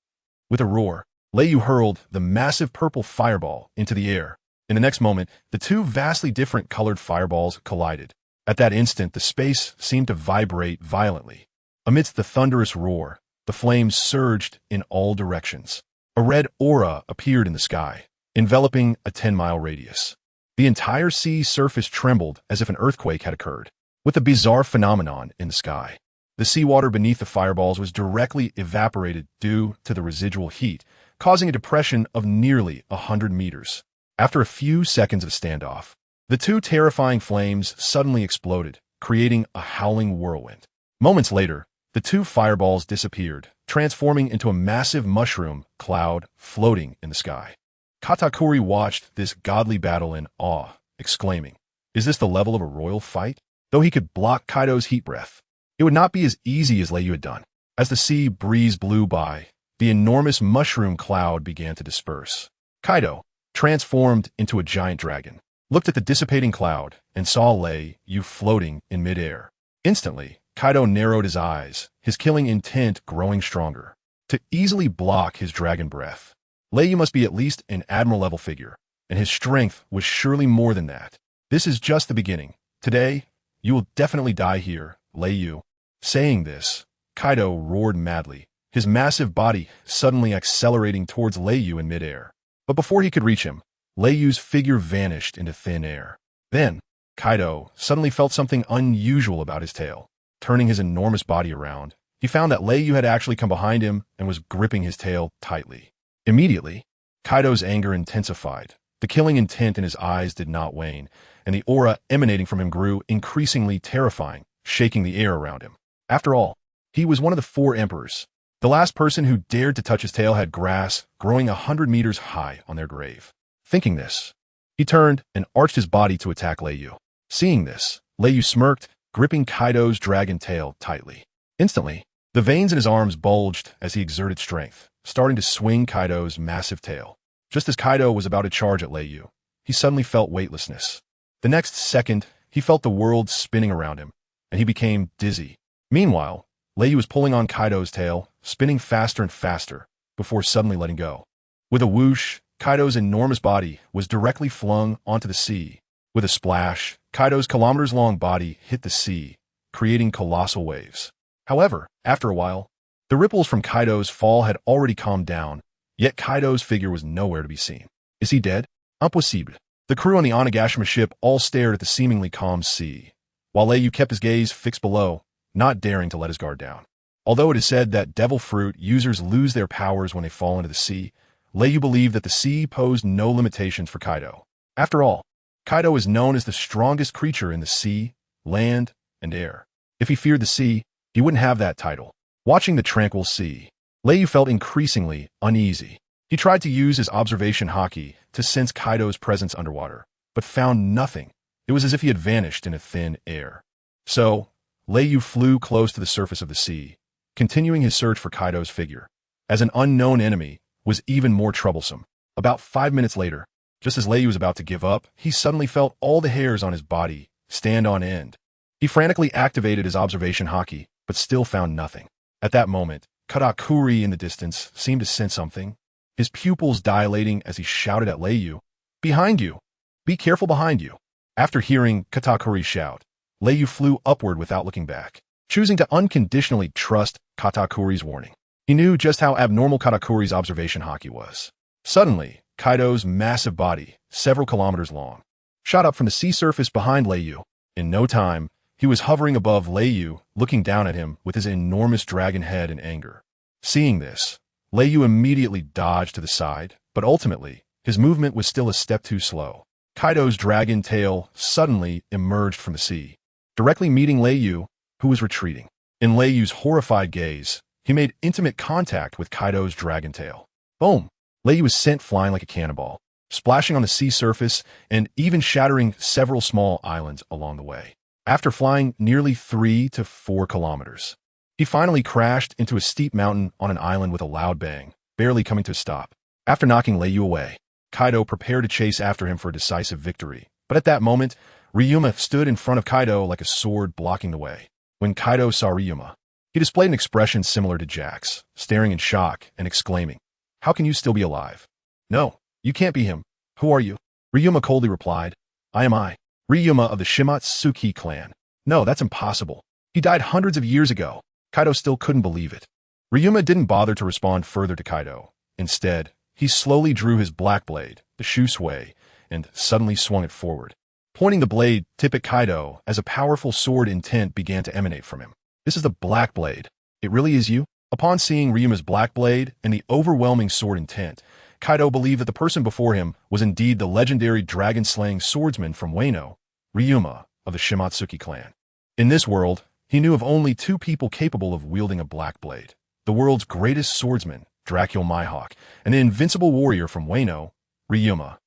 With a roar, Leiyu hurled the massive purple fireball into the air. In the next moment, the two vastly different colored fireballs collided. At that instant, the space seemed to vibrate violently. Amidst the thunderous roar, the flames surged in all directions. A red aura appeared in the sky, enveloping a 10-mile radius. The entire sea surface trembled as if an earthquake had occurred. With a bizarre phenomenon in the sky, the seawater beneath the fireballs was directly evaporated due to the residual heat, causing a depression of nearly 100 meters. After a few seconds of standoff, the two terrifying flames suddenly exploded, creating a howling whirlwind. Moments later, the two fireballs disappeared, transforming into a massive mushroom cloud floating in the sky. Katakuri watched this godly battle in awe, exclaiming, "Is this the level of a royal fight?" Though he could block Kaido's heat breath, it would not be as easy as Leiyu had done. As the sea breeze blew by, the enormous mushroom cloud began to disperse. Kaido, transformed into a giant dragon, looked at the dissipating cloud and saw Leiyu floating in midair. Instantly, Kaido narrowed his eyes, his killing intent growing stronger. To easily block his dragon breath, Leiyu must be at least an admiral-level figure, and his strength was surely more than that. This is just the beginning. Today, you will definitely die here, Lei Yu. Saying this, Kaido roared madly, his massive body suddenly accelerating towards Lei Yu in midair. But before he could reach him, Lei Yu's figure vanished into thin air. Then, Kaido suddenly felt something unusual about his tail. Turning his enormous body around, he found that Lei Yu had actually come behind him and was gripping his tail tightly. Immediately, Kaido's anger intensified. The killing intent in his eyes did not wane, and the aura emanating from him grew increasingly terrifying, shaking the air around him. After all, he was one of the 4 emperors. The last person who dared to touch his tail had grass growing 100 meters high on their grave. Thinking this, he turned and arched his body to attack Lei Yu. Seeing this, Lei Yu smirked, gripping Kaido's dragon tail tightly. Instantly, the veins in his arms bulged as he exerted strength, starting to swing Kaido's massive tail. Just as Kaido was about to charge at Lei Yu, he suddenly felt weightlessness. The next second, he felt the world spinning around him, and he became dizzy. Meanwhile, Lei Yu was pulling on Kaido's tail, spinning faster and faster, before suddenly letting go. With a whoosh, Kaido's enormous body was directly flung onto the sea. With a splash, Kaido's kilometers-long body hit the sea, creating colossal waves. However, after a while, the ripples from Kaido's fall had already calmed down, yet Kaido's figure was nowhere to be seen. Is he dead? Impossible. The crew on the Onigashima ship all stared at the seemingly calm sea, while Lei Yu kept his gaze fixed below, not daring to let his guard down. Although it is said that devil fruit users lose their powers when they fall into the sea, Lei Yu believed that the sea posed no limitations for Kaido. After all, Kaido is known as the strongest creature in the sea, land, and air. If he feared the sea, he wouldn't have that title. Watching the tranquil sea, Lei Yu felt increasingly uneasy. He tried to use his observation haki to sense Kaido's presence underwater, but found nothing. It was as if he had vanished in a thin air. So, Lei Yu flew close to the surface of the sea, continuing his search for Kaido's figure, as an unknown enemy was even more troublesome. About 5 minutes later, just as Lei Yu was about to give up, he suddenly felt all the hairs on his body stand on end. He frantically activated his observation haki, but still found nothing. At that moment, Katakuri in the distance seemed to sense something, his pupils dilating as he shouted at Lei Yu, "Behind you! Be careful behind you!" After hearing Katakuri shout, Lei Yu flew upward without looking back, choosing to unconditionally trust Katakuri's warning. He knew just how abnormal Katakuri's observation haki was. Suddenly, Kaido's massive body, several kilometers long, shot up from the sea surface behind Lei Yu. In no time, he was hovering above Lei Yu, looking down at him with his enormous dragon head in anger. Seeing this, Lei Yu immediately dodged to the side, but ultimately, his movement was still a step too slow. Kaido's dragon tail suddenly emerged from the sea, directly meeting Lei Yu, who was retreating. In Lei Yu's horrified gaze, he made intimate contact with Kaido's dragon tail. Boom! Lei Yu was sent flying like a cannonball, splashing on the sea surface and even shattering several small islands along the way. After flying nearly 3 to 4 kilometers, he finally crashed into a steep mountain on an island with a loud bang, barely coming to a stop. After knocking Lei Yu away, Kaido prepared to chase after him for a decisive victory. But at that moment, Ryuma stood in front of Kaido like a sword blocking the way. When Kaido saw Ryuma, he displayed an expression similar to Jack's, staring in shock and exclaiming, "How can you still be alive?" "No, you can't be him. Who are you?" Ryuma coldly replied, "I am I, Ryuma of the Shimatsuki clan." "No, that's impossible. He died hundreds of years ago." Kaido still couldn't believe it. Ryuma didn't bother to respond further to Kaido. Instead, he slowly drew his black blade, the Shusui, and suddenly swung it forward. Pointing the blade tip at Kaido as a powerful sword intent began to emanate from him. "This is the Black Blade. It really is you?" Upon seeing Ryuma's black blade and the overwhelming sword intent, Kaido believed that the person before him was indeed the legendary dragon-slaying swordsman from Wano, Ryuma of the Shimatsuki clan. In this world, he knew of only 2 people capable of wielding a black blade: the world's greatest swordsman, Dracul Mihawk, and the invincible warrior from Wano, Ryuma.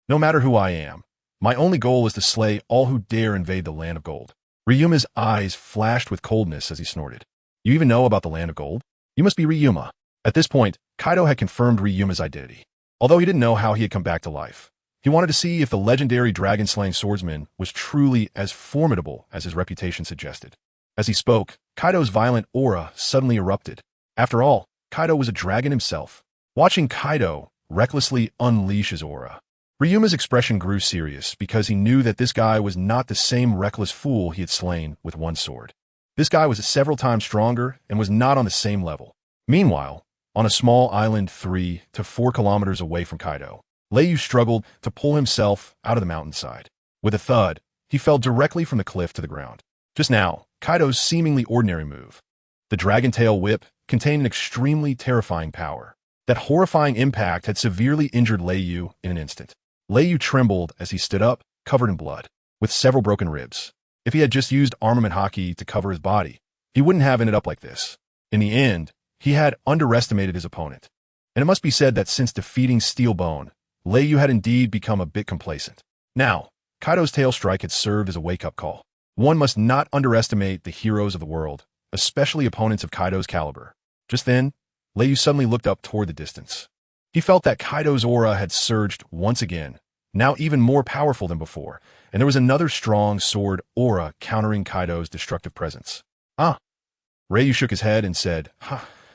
No matter who I am, my only goal is to slay all who dare invade the Land of Gold." Ryuma's eyes flashed with coldness as he snorted. "You even know about the Land of Gold? You must be Ryuma." At this point, Kaido had confirmed Ryuma's identity. Although he didn't know how he had come back to life, he wanted to see if the legendary dragon-slaying swordsman was truly as formidable as his reputation suggested. As he spoke, Kaido's violent aura suddenly erupted. After all, Kaido was a dragon himself. Watching Kaido recklessly unleash his aura, Ryuma's expression grew serious because he knew that this guy was not the same reckless fool he had slain with one sword. This guy was several times stronger and was not on the same level. Meanwhile, on a small island 3 to 4 kilometers away from Kaido, Leiyu struggled to pull himself out of the mountainside. With a thud, he fell directly from the cliff to the ground. Just now, Kaido's seemingly ordinary move, the Dragon Tail Whip, contained an extremely terrifying power. That horrifying impact had severely injured Leiyu in an instant. Leiyu trembled as he stood up, covered in blood, with several broken ribs. If he had just used armament haki to cover his body, he wouldn't have ended up like this. In the end, he had underestimated his opponent. And it must be said that since defeating Steelbone, Leiyu had indeed become a bit complacent. Now, Kaido's tail strike had served as a wake-up call. One must not underestimate the heroes of the world, especially opponents of Kaido's caliber. Just then, Leiyu suddenly looked up toward the distance. He felt that Kaido's aura had surged once again, now even more powerful than before, and there was another strong sword aura countering Kaido's destructive presence. Ryu shook his head and said,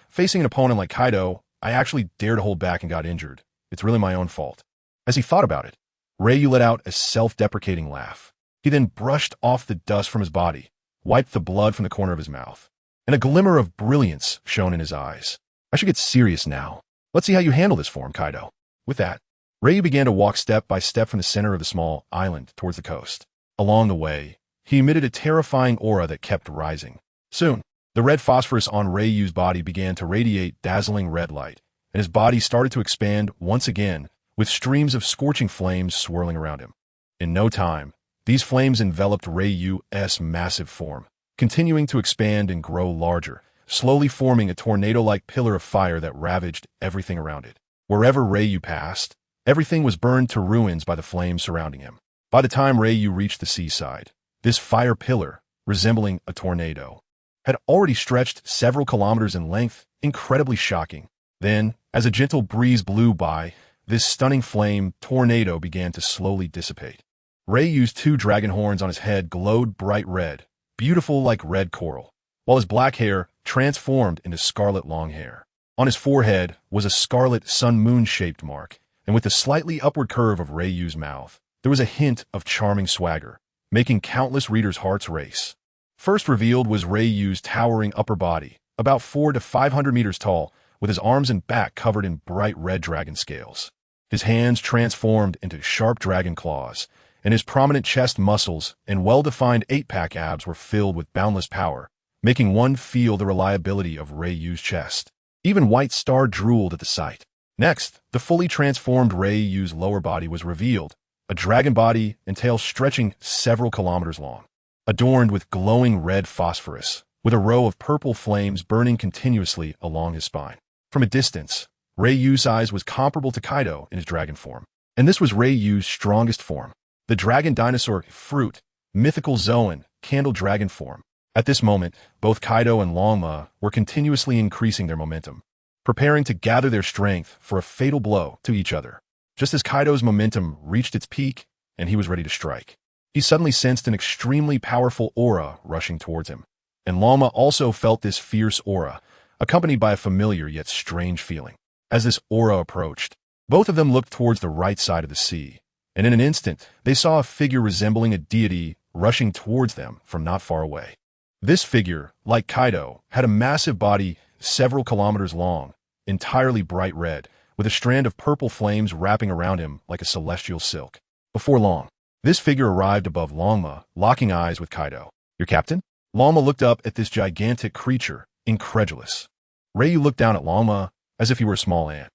facing an opponent like Kaido, I actually dared to hold back and got injured. It's really my own fault. As he thought about it, Ryu let out a self-deprecating laugh. He then brushed off the dust from his body, wiped the blood from the corner of his mouth, and a glimmer of brilliance shone in his eyes. I should get serious now. Let's see how you handle this form, Kaido. With that, Ryu began to walk step by step from the center of the small island towards the coast. Along the way, he emitted a terrifying aura that kept rising. Soon, the red phosphorus on Ryu's body began to radiate dazzling red light, and his body started to expand once again, with streams of scorching flames swirling around him. In no time, these flames enveloped Ryu's massive form, continuing to expand and grow larger, slowly forming a tornado-like pillar of fire that ravaged everything around it. Wherever Ryu passed, everything was burned to ruins by the flames surrounding him. By the time Ryu reached the seaside, this fire pillar, resembling a tornado, had already stretched several kilometers in length, incredibly shocking. Then, as a gentle breeze blew by, this stunning flame tornado began to slowly dissipate. Ryu's 2 dragon horns on his head glowed bright red, beautiful like red coral, while his black hair transformed into scarlet long hair. On his forehead was a scarlet sun-moon-shaped mark, and with the slightly upward curve of Ryu's mouth, there was a hint of charming swagger, making countless readers' hearts race. First revealed was Ryu's towering upper body, about 400 to 500 meters tall, with his arms and back covered in bright red dragon scales. His hands transformed into sharp dragon claws, and his prominent chest muscles and well-defined 8-pack abs were filled with boundless power, making one feel the reliability of Ryu's chest. Even White Star drooled at the sight. Next, the fully transformed Ryu's lower body was revealed, a dragon body and tail stretching several kilometers long, adorned with glowing red phosphorus, with a row of purple flames burning continuously along his spine. From a distance, Ryu's size was comparable to Kaido in his dragon form, and this was Ryu's strongest form, the dragon dinosaur fruit, mythical Zoan, candle dragon form. At this moment, both Kaido and Longma were continuously increasing their momentum, preparing to gather their strength for a fatal blow to each other. Just as Kaido's momentum reached its peak and he was ready to strike, he suddenly sensed an extremely powerful aura rushing towards him, and Longma also felt this fierce aura, accompanied by a familiar yet strange feeling. As this aura approached, both of them looked towards the right side of the sea, and in an instant, they saw a figure resembling a deity rushing towards them from not far away. This figure, like Kaido, had a massive body several kilometers long, entirely bright red, with a strand of purple flames wrapping around him like a celestial silk. Before long, this figure arrived above Longma, locking eyes with Kaido. Your captain? Longma looked up at this gigantic creature, incredulous. Ryu looked down at Longma as if he were a small ant.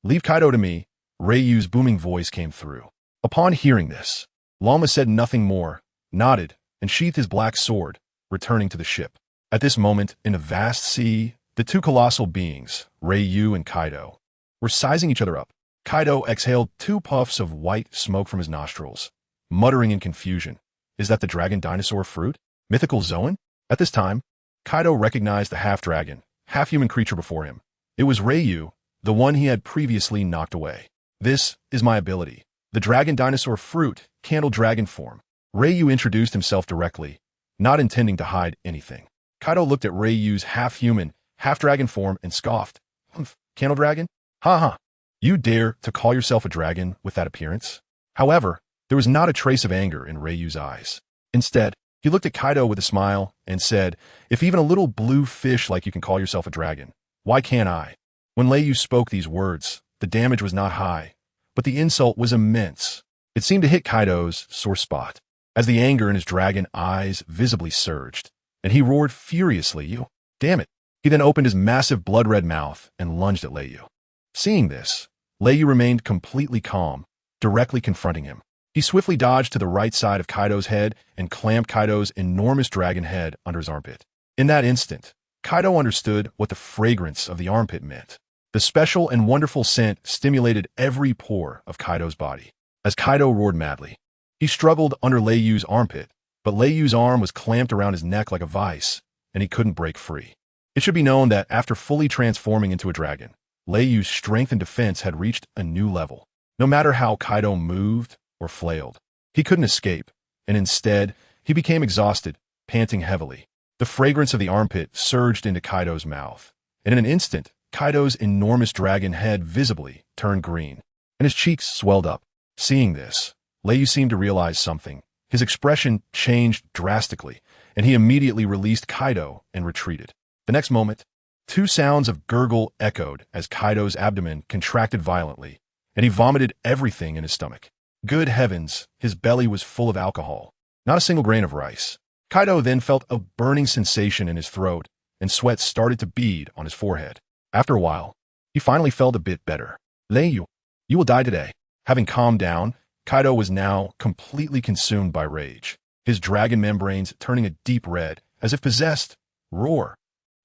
Leave Kaido to me, Ryu's booming voice came through. Upon hearing this, Longma said nothing more, nodded, and sheathed his black sword, returning to the ship. At this moment, in a vast sea, the 2 colossal beings, Ryu and Kaido, were sizing each other up. Kaido exhaled 2 puffs of white smoke from his nostrils, muttering in confusion, "Is that the dragon dinosaur fruit? Mythical Zoan?" At this time, Kaido recognized the half-dragon, half-human creature before him. It was Ryu, the one he had previously knocked away. "This is my ability, the dragon dinosaur fruit, candle dragon form." Ryu introduced himself directly, not intending to hide anything. Kaido looked at Ryu's half-human, half-dragon form and scoffed. Candle dragon? Ha ha. You dare to call yourself a dragon with that appearance? However, there was not a trace of anger in Ryu's eyes. Instead, he looked at Kaido with a smile and said, "If even a little blue fish like you can call yourself a dragon, why can't I?" When Ryu spoke these words, the damage was not high, but the insult was immense. It seemed to hit Kaido's sore spot, as the anger in his dragon eyes visibly surged, and he roared furiously, "You, damn it." He then opened his massive blood-red mouth and lunged at Ryu. Seeing this, Ryu remained completely calm, directly confronting him. He swiftly dodged to the right side of Kaido's head and clamped Kaido's enormous dragon head under his armpit. In that instant, Kaido understood what the fragrance of the armpit meant. The special and wonderful scent stimulated every pore of Kaido's body. As Kaido roared madly, he struggled under Ryu's armpit, but Ryu's arm was clamped around his neck like a vice, and he couldn't break free. It should be known that after fully transforming into a dragon, Ryu's strength and defense had reached a new level. No matter how Kaido moved or flailed, he couldn't escape, and instead, he became exhausted, panting heavily. The fragrance of the armpit surged into Kaido's mouth, and in an instant, Kaido's enormous dragon head visibly turned green, and his cheeks swelled up. Seeing this, Ryu seemed to realize something. His expression changed drastically, and he immediately released Kaido and retreated. The next moment, two sounds of gurgle echoed as Kaido's abdomen contracted violently, and he vomited everything in his stomach. Good heavens, his belly was full of alcohol, not a single grain of rice. Kaido then felt a burning sensation in his throat, and sweat started to bead on his forehead. After a while, he finally felt a bit better. "Ryu, you will die today." Having calmed down, Kaido was now completely consumed by rage, his dragon membranes turning a deep red, as if possessed. Roar.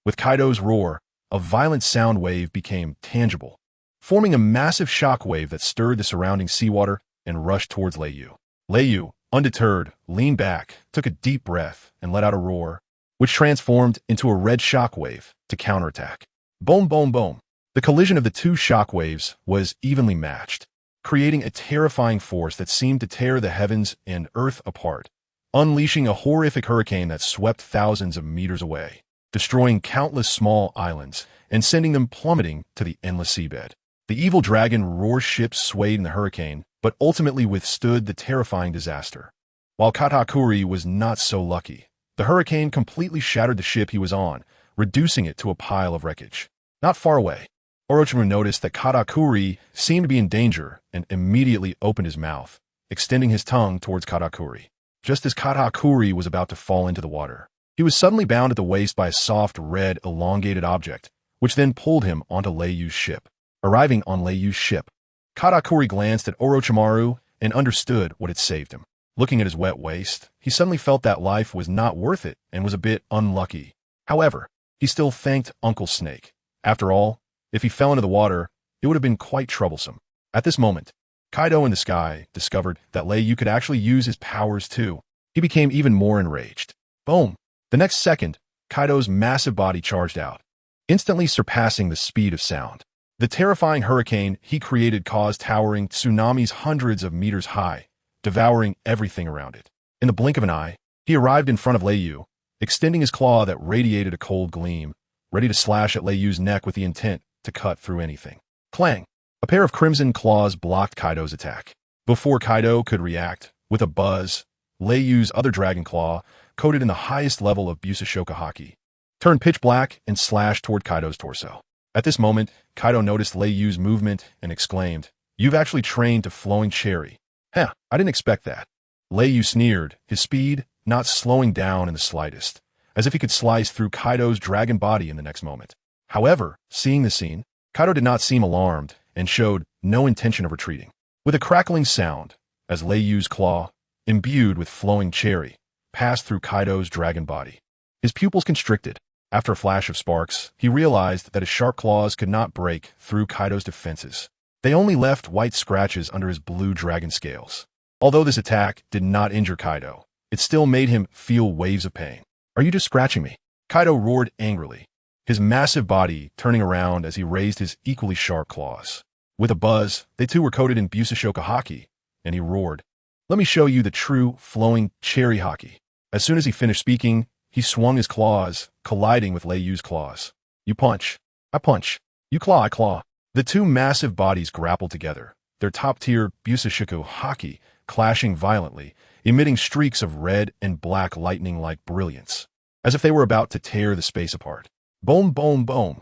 With Kaido's roar, a violent sound wave became tangible, forming a massive shock wave that stirred the surrounding seawater and rushed towards Ryu. Ryu, undeterred, leaned back, took a deep breath, and let out a roar, which transformed into a red shock wave to counterattack. Boom, boom, boom. The collision of the two shock waves was evenly matched, creating a terrifying force that seemed to tear the heavens and earth apart, unleashing a horrific hurricane that swept thousands of meters away, destroying countless small islands and sending them plummeting to the endless seabed. The evil dragon roar ships swayed in the hurricane, but ultimately withstood the terrifying disaster. While Katakuri was not so lucky, the hurricane completely shattered the ship he was on, reducing it to a pile of wreckage. Not far away, Orochimaru noticed that Katakuri seemed to be in danger and immediately opened his mouth, extending his tongue towards Katakuri. Just as Katakuri was about to fall into the water, he was suddenly bound at the waist by a soft, red, elongated object, which then pulled him onto Ryu's ship. Arriving on Ryu's ship, Katakuri glanced at Orochimaru and understood what had saved him. Looking at his wet waist, he suddenly felt that life was not worth it and was a bit unlucky. However, he still thanked Uncle Snake. After all, if he fell into the water, it would have been quite troublesome. At this moment, Kaido in the sky discovered that Ryu could actually use his powers too. He became even more enraged. Boom! The next second, Kaido's massive body charged out, instantly surpassing the speed of sound. The terrifying hurricane he created caused towering tsunamis hundreds of meters high, devouring everything around it. In the blink of an eye, he arrived in front of Ryu, extending his claw that radiated a cold gleam, ready to slash at Ryu's neck with the intent to cut through anything. Clang! A pair of crimson claws blocked Kaido's attack. Before Kaido could react, with a buzz, Ryu's other dragon claw, coated in the highest level of Busashoka Haki, turned pitch black and slashed toward Kaido's torso. At this moment, Kaido noticed Ryu's movement and exclaimed, "You've actually trained to flowing cherry." "Heh, I didn't expect that." Ryu sneered, his speed not slowing down in the slightest, as if he could slice through Kaido's dragon body in the next moment. However, seeing the scene, Kaido did not seem alarmed and showed no intention of retreating. With a crackling sound, as Ryu's claw, imbued with flowing cherry, passed through Kaido's dragon body, his pupils constricted. After a flash of sparks, he realized that his sharp claws could not break through Kaido's defenses. They only left white scratches under his blue dragon scales. Although this attack did not injure Kaido, it still made him feel waves of pain. "Are you just scratching me?" Kaido roared angrily, his massive body turning around as he raised his equally sharp claws. With a buzz, they too were coated in Busashoka Haki, and he roared, "Let me show you the true flowing cherry Haki." As soon as he finished speaking, he swung his claws, colliding with Ryu's claws. "You punch. I punch. You claw. I claw." The two massive bodies grappled together, their top-tier Busashiku haki clashing violently, emitting streaks of red and black lightning-like brilliance, as if they were about to tear the space apart. Boom, boom, boom.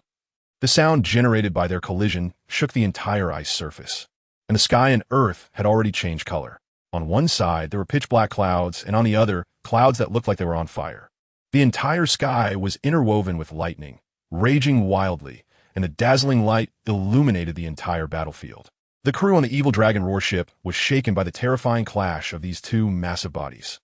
The sound generated by their collision shook the entire ice surface, and the sky and earth had already changed color. On one side, there were pitch-black clouds, and on the other, clouds that looked like they were on fire. The entire sky was interwoven with lightning, raging wildly, and the dazzling light illuminated the entire battlefield. The crew on the evil dragon roar ship was shaken by the terrifying clash of these two massive bodies.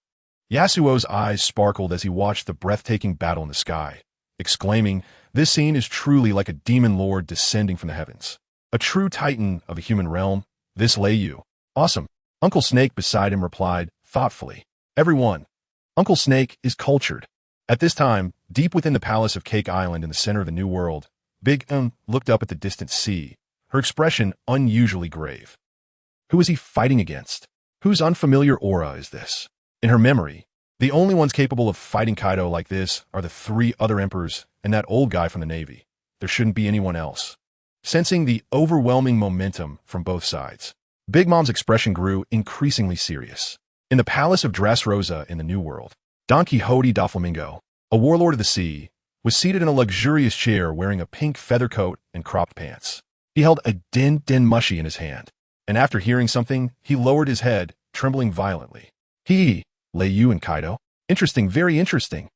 Yasuo's eyes sparkled as he watched the breathtaking battle in the sky, exclaiming, "This scene is truly like a demon lord descending from the heavens. A true titan of the human realm, this Leiyu. Awesome." Uncle Snake beside him replied, thoughtfully, "Everyone, Uncle Snake is cultured." At this time, deep within the palace of Cake Island in the center of the New World, Big looked up at the distant sea, her expression unusually grave. Who is he fighting against? Whose unfamiliar aura is this? In her memory, the only ones capable of fighting Kaido like this are the three other emperors and that old guy from the Navy. There shouldn't be anyone else. Sensing the overwhelming momentum from both sides, Big Mom's expression grew increasingly serious. In the palace of Dressrosa in the New World, Don Quixote da Flamingo, a warlord of the sea, was seated in a luxurious chair wearing a pink feather coat and cropped pants. He held a din mushi in his hand, and after hearing something, he lowered his head, trembling violently. Hee, Leiyu and Kaido. Interesting, very interesting.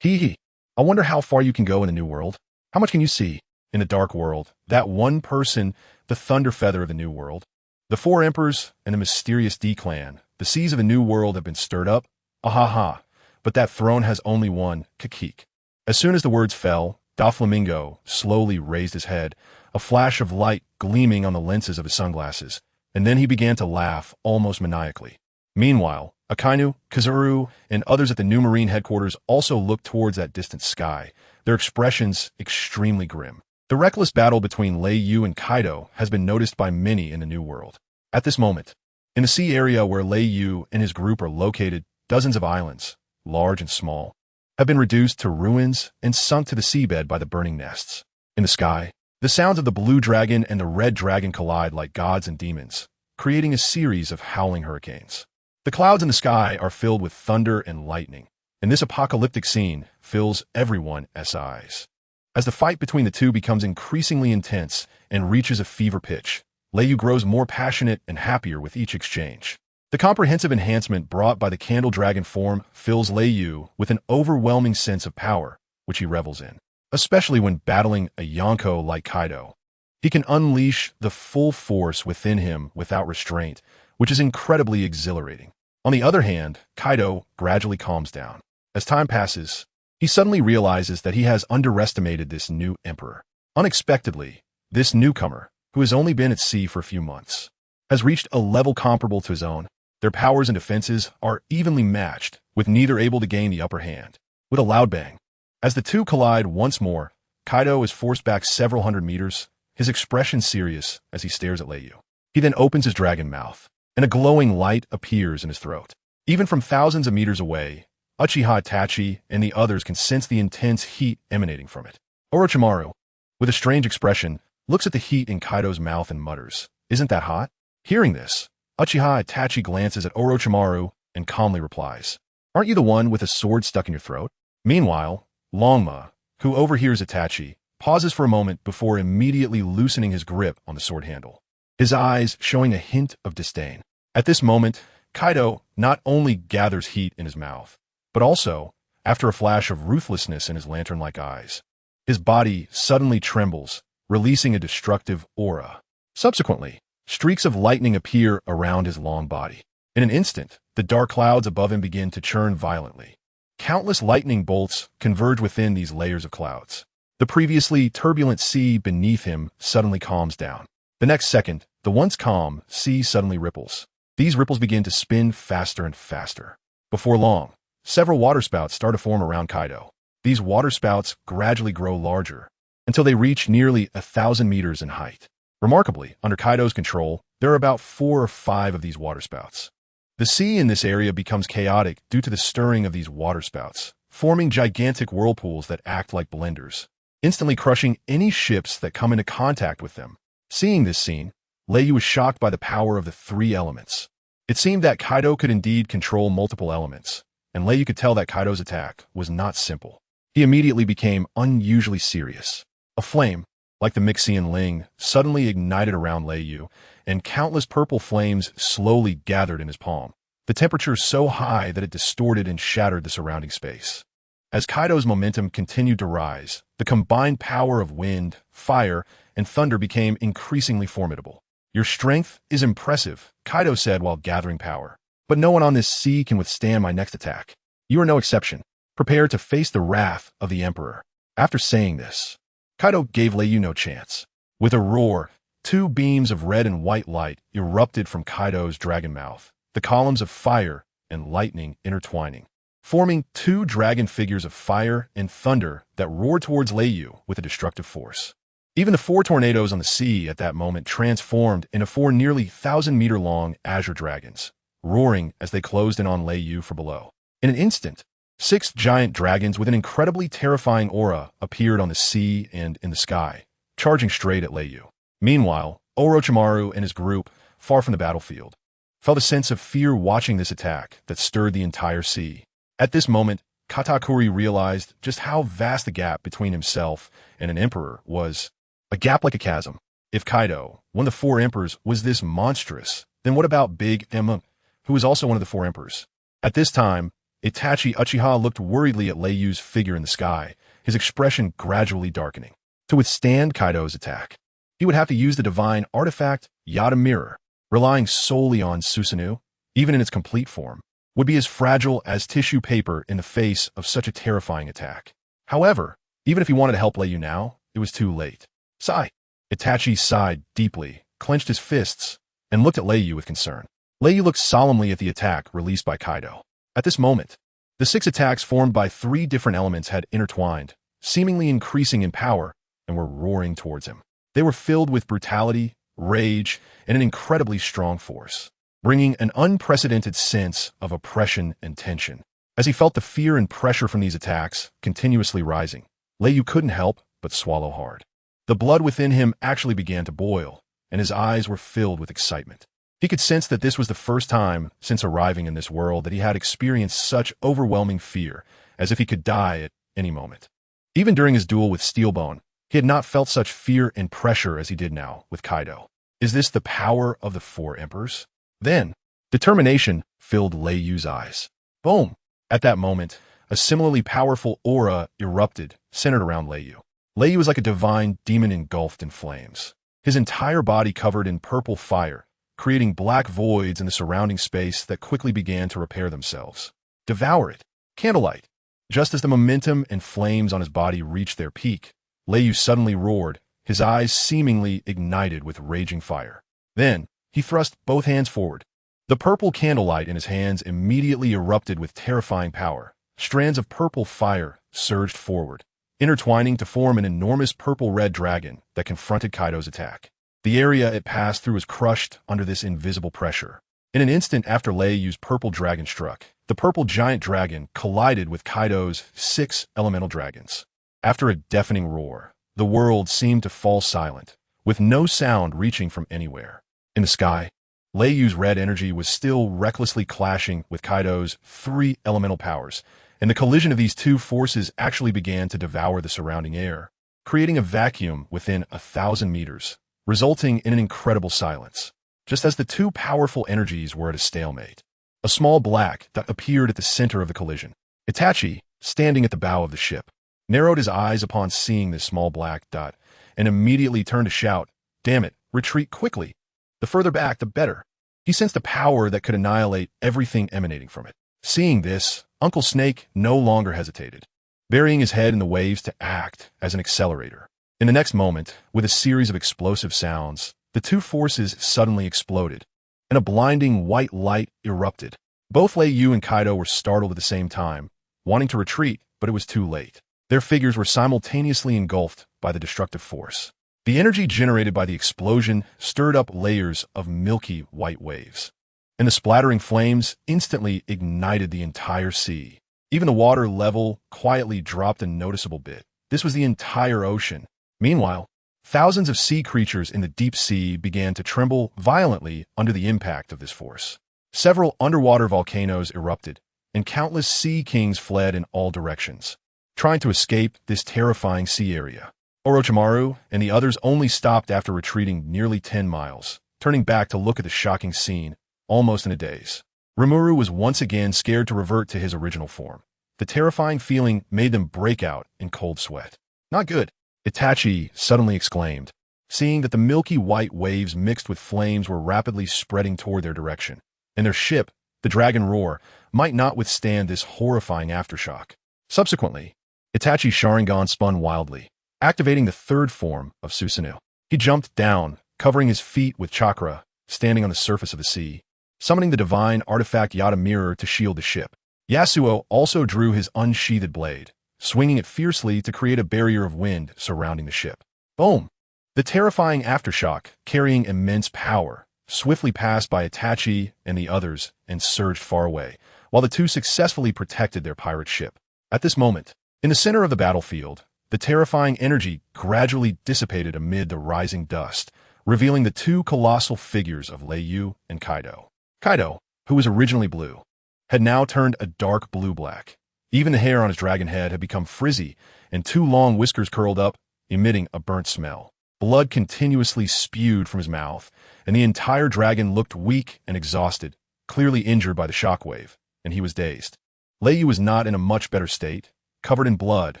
Hee. I wonder how far you can go in the New World. How much can you see? In the Dark World, that one person, the Thunder Feather of the New World. The four emperors and the mysterious D-clan, the seas of the New World have been stirred up. Ahaha. But that throne has only one, Kakik. As soon as the words fell, Doflamingo slowly raised his head, a flash of light gleaming on the lenses of his sunglasses, and then he began to laugh almost maniacally. Meanwhile, Akainu, Kazuru, and others at the New Marine headquarters also looked towards that distant sky, their expressions extremely grim. The reckless battle between Leiyu and Kaido has been noticed by many in the New World. At this moment, in the sea area where Leiyu and his group are located, dozens of islands, large and small, have been reduced to ruins and sunk to the seabed by the burning nests. In the sky, the sounds of the blue dragon and the red dragon collide like gods and demons, creating a series of howling hurricanes. The clouds in the sky are filled with thunder and lightning, and this apocalyptic scene fills everyone's eyes. As the fight between the two becomes increasingly intense and reaches a fever pitch, Leiyu grows more passionate and happier with each exchange. The comprehensive enhancement brought by the Candle Dragon form fills Leiyu with an overwhelming sense of power, which he revels in, especially when battling a Yonko like Kaido. He can unleash the full force within him without restraint, which is incredibly exhilarating. On the other hand, Kaido gradually calms down. As time passes, he suddenly realizes that he has underestimated this new emperor. Unexpectedly, this newcomer, who has only been at sea for a few months, has reached a level comparable to his own. Their powers and defenses are evenly matched, with neither able to gain the upper hand. With a loud bang, as the two collide once more, Kaido is forced back several hundred meters, his expression serious as he stares at Leiyu. He then opens his dragon mouth, and a glowing light appears in his throat. Even from thousands of meters away, Uchiha Itachi and the others can sense the intense heat emanating from it. Orochimaru, with a strange expression, looks at the heat in Kaido's mouth and mutters, "Isn't that hot?" Hearing this, Uchiha Itachi glances at Orochimaru and calmly replies, "Aren't you the one with a sword stuck in your throat?" Meanwhile, Longma, who overhears Itachi, pauses for a moment before immediately loosening his grip on the sword handle, his eyes showing a hint of disdain. At this moment, Kaido not only gathers heat in his mouth, but also, after a flash of ruthlessness in his lantern-like eyes, his body suddenly trembles, releasing a destructive aura. Subsequently, streaks of lightning appear around his long body. In an instant, the dark clouds above him begin to churn violently. Countless lightning bolts converge within these layers of clouds. The previously turbulent sea beneath him suddenly calms down. The next second, the once calm sea suddenly ripples. These ripples begin to spin faster and faster. Before long, several waterspouts start to form around Kaido. These waterspouts gradually grow larger, until they reach nearly 1,000 meters in height. Remarkably, under Kaido's control, there are about 4 or 5 of these waterspouts. The sea in this area becomes chaotic due to the stirring of these waterspouts, forming gigantic whirlpools that act like blenders, instantly crushing any ships that come into contact with them. Seeing this scene, Lei Yu was shocked by the power of the three elements. It seemed that Kaido could indeed control multiple elements, and Lei Yu could tell that Kaido's attack was not simple. He immediately became unusually serious. A flame, like the Mixian Ling, suddenly ignited around Lei Yu, and countless purple flames slowly gathered in his palm. The temperature so high that it distorted and shattered the surrounding space. As Kaido's momentum continued to rise, the combined power of wind, fire, and thunder became increasingly formidable. "Your strength is impressive," Kaido said while gathering power. "But no one on this sea can withstand my next attack. You are no exception. Prepare to face the wrath of the Emperor." After saying this, Kaido gave Lei Yu no chance. With a roar, two beams of red and white light erupted from Kaido's dragon mouth, the columns of fire and lightning intertwining, forming two dragon figures of fire and thunder that roared towards Lei Yu with a destructive force. Even the four tornadoes on the sea at that moment transformed into four nearly 1,000-meter-long azure dragons, roaring as they closed in on Lei Yu from below. In an instant, 6 giant dragons with an incredibly terrifying aura appeared on the sea and in the sky, charging straight at Lei Yu. Meanwhile, Orochimaru and his group, far from the battlefield, felt a sense of fear watching this attack that stirred the entire sea. At this moment, Katakuri realized just how vast the gap between himself and an emperor was. A gap like a chasm. If Kaido, one of the 4 emperors, was this monstrous, then what about Big Emma, who was also one of the 4 emperors? At this time, Itachi Uchiha looked worriedly at Lei Yu's figure in the sky, his expression gradually darkening. To withstand Kaido's attack, he would have to use the divine artifact Yada Mirror. Relying solely on Susanoo, even in its complete form, would be as fragile as tissue paper in the face of such a terrifying attack. However, even if he wanted to help Lei Yu now, it was too late. Sigh. Itachi sighed deeply, clenched his fists, and looked at Lei Yu with concern. Lei Yu looked solemnly at the attack released by Kaido. At this moment, the 6 attacks formed by 3 different elements had intertwined, seemingly increasing in power, and were roaring towards him. They were filled with brutality, rage, and an incredibly strong force, bringing an unprecedented sense of oppression and tension. As he felt the fear and pressure from these attacks continuously rising, Lei Yu couldn't help but swallow hard. The blood within him actually began to boil, and his eyes were filled with excitement. He could sense that this was the first time since arriving in this world that he had experienced such overwhelming fear, as if he could die at any moment. Even during his duel with Steelbone, he had not felt such fear and pressure as he did now with Kaido. Is this the power of the 4 emperors? Then, determination filled Lei Yu's eyes. Boom! At that moment, a similarly powerful aura erupted, centered around Lei Yu. Lei Yu was like a divine demon engulfed in flames, his entire body covered in purple fire, creating black voids in the surrounding space that quickly began to repair themselves. Devour it. Candlelight. Just as the momentum and flames on his body reached their peak, Lei Yu suddenly roared, his eyes seemingly ignited with raging fire. Then, he thrust both hands forward. The purple candlelight in his hands immediately erupted with terrifying power. Strands of purple fire surged forward, intertwining to form an enormous purple-red dragon that confronted Kaido's attack. The area it passed through was crushed under this invisible pressure. In an instant after Lei Yu's purple dragon struck, the purple giant dragon collided with Kaido's 6 elemental dragons. After a deafening roar, the world seemed to fall silent, with no sound reaching from anywhere. In the sky, Lei Yu's red energy was still recklessly clashing with Kaido's 3 elemental powers, and the collision of these 2 forces actually began to devour the surrounding air, creating a vacuum within 1,000 meters, resulting in an incredible silence. Just as the 2 powerful energies were at a stalemate, a small black dot appeared at the center of the collision. Itachi, standing at the bow of the ship, narrowed his eyes upon seeing this small black dot and immediately turned to shout, "Damn it, retreat quickly. The further back, the better." He sensed a power that could annihilate everything emanating from it. Seeing this, Uncle Snake no longer hesitated, burying his head in the waves to act as an accelerator. In the next moment, with a series of explosive sounds, the 2 forces suddenly exploded, and a blinding white light erupted. Both Lei Yu and Kaido were startled at the same time, wanting to retreat, but it was too late. Their figures were simultaneously engulfed by the destructive force. The energy generated by the explosion stirred up layers of milky white waves, and the splattering flames instantly ignited the entire sea. Even the water level quietly dropped a noticeable bit. This was the entire ocean. Meanwhile, Thousands of sea creatures in the deep sea began to tremble violently under the impact of this force. Several underwater volcanoes erupted, and countless sea kings fled in all directions, trying to escape this terrifying sea area. Orochimaru and the others only stopped after retreating nearly 10 miles, turning back to look at the shocking scene, almost in a daze. Rimuru was once again scared to revert to his original form. The terrifying feeling made them break out in cold sweat. Not good, Itachi suddenly exclaimed, seeing that the milky white waves mixed with flames were rapidly spreading toward their direction, and their ship, the Dragon Roar, might not withstand this horrifying aftershock. Subsequently, Itachi's Sharingan spun wildly, activating the third form of Susanoo. He jumped down, covering his feet with chakra, standing on the surface of the sea, summoning the divine artifact Yata Mirror to shield the ship. Yasuo also drew his unsheathed blade, swinging it fiercely to create a barrier of wind surrounding the ship. Boom! The terrifying aftershock, carrying immense power, swiftly passed by Itachi and the others and surged far away, while the two successfully protected their pirate ship. At this moment, in the center of the battlefield, the terrifying energy gradually dissipated amid the rising dust, revealing the two colossal figures of Lei Yu and Kaido. Kaido, who was originally blue, had now turned a dark blue-black. Even the hair on his dragon head had become frizzy, and two long whiskers curled up, emitting a burnt smell. Blood continuously spewed from his mouth, and the entire dragon looked weak and exhausted, clearly injured by the shockwave, and he was dazed. Lei Yu was not in a much better state, covered in blood,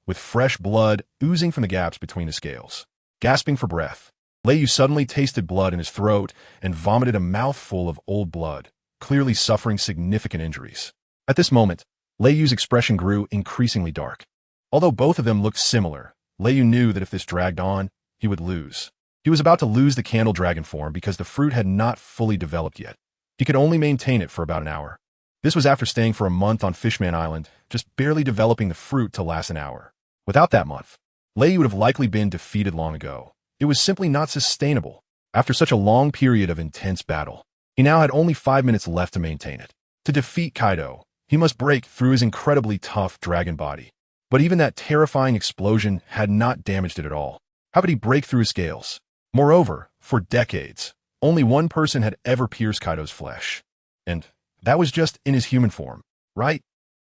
with fresh blood oozing from the gaps between his scales. Gasping for breath, Lei Yu suddenly tasted blood in his throat and vomited a mouthful of old blood, clearly suffering significant injuries. At this moment, Lei Yu's expression grew increasingly dark. Although both of them looked similar, Lei Yu knew that if this dragged on, he would lose. He was about to lose the candle dragon form because the fruit had not fully developed yet. He could only maintain it for about an hour. This was after staying for a month on Fishman Island, just barely developing the fruit to last an hour. Without that month, Lei Yu would have likely been defeated long ago. It was simply not sustainable. After such a long period of intense battle, he now had only 5 minutes left to maintain it. To defeat Kaido, he must break through his incredibly tough dragon body. But even that terrifying explosion had not damaged it at all. How could he break through his scales? Moreover, for decades, only one person had ever pierced Kaido's flesh. And that was just in his human form, right?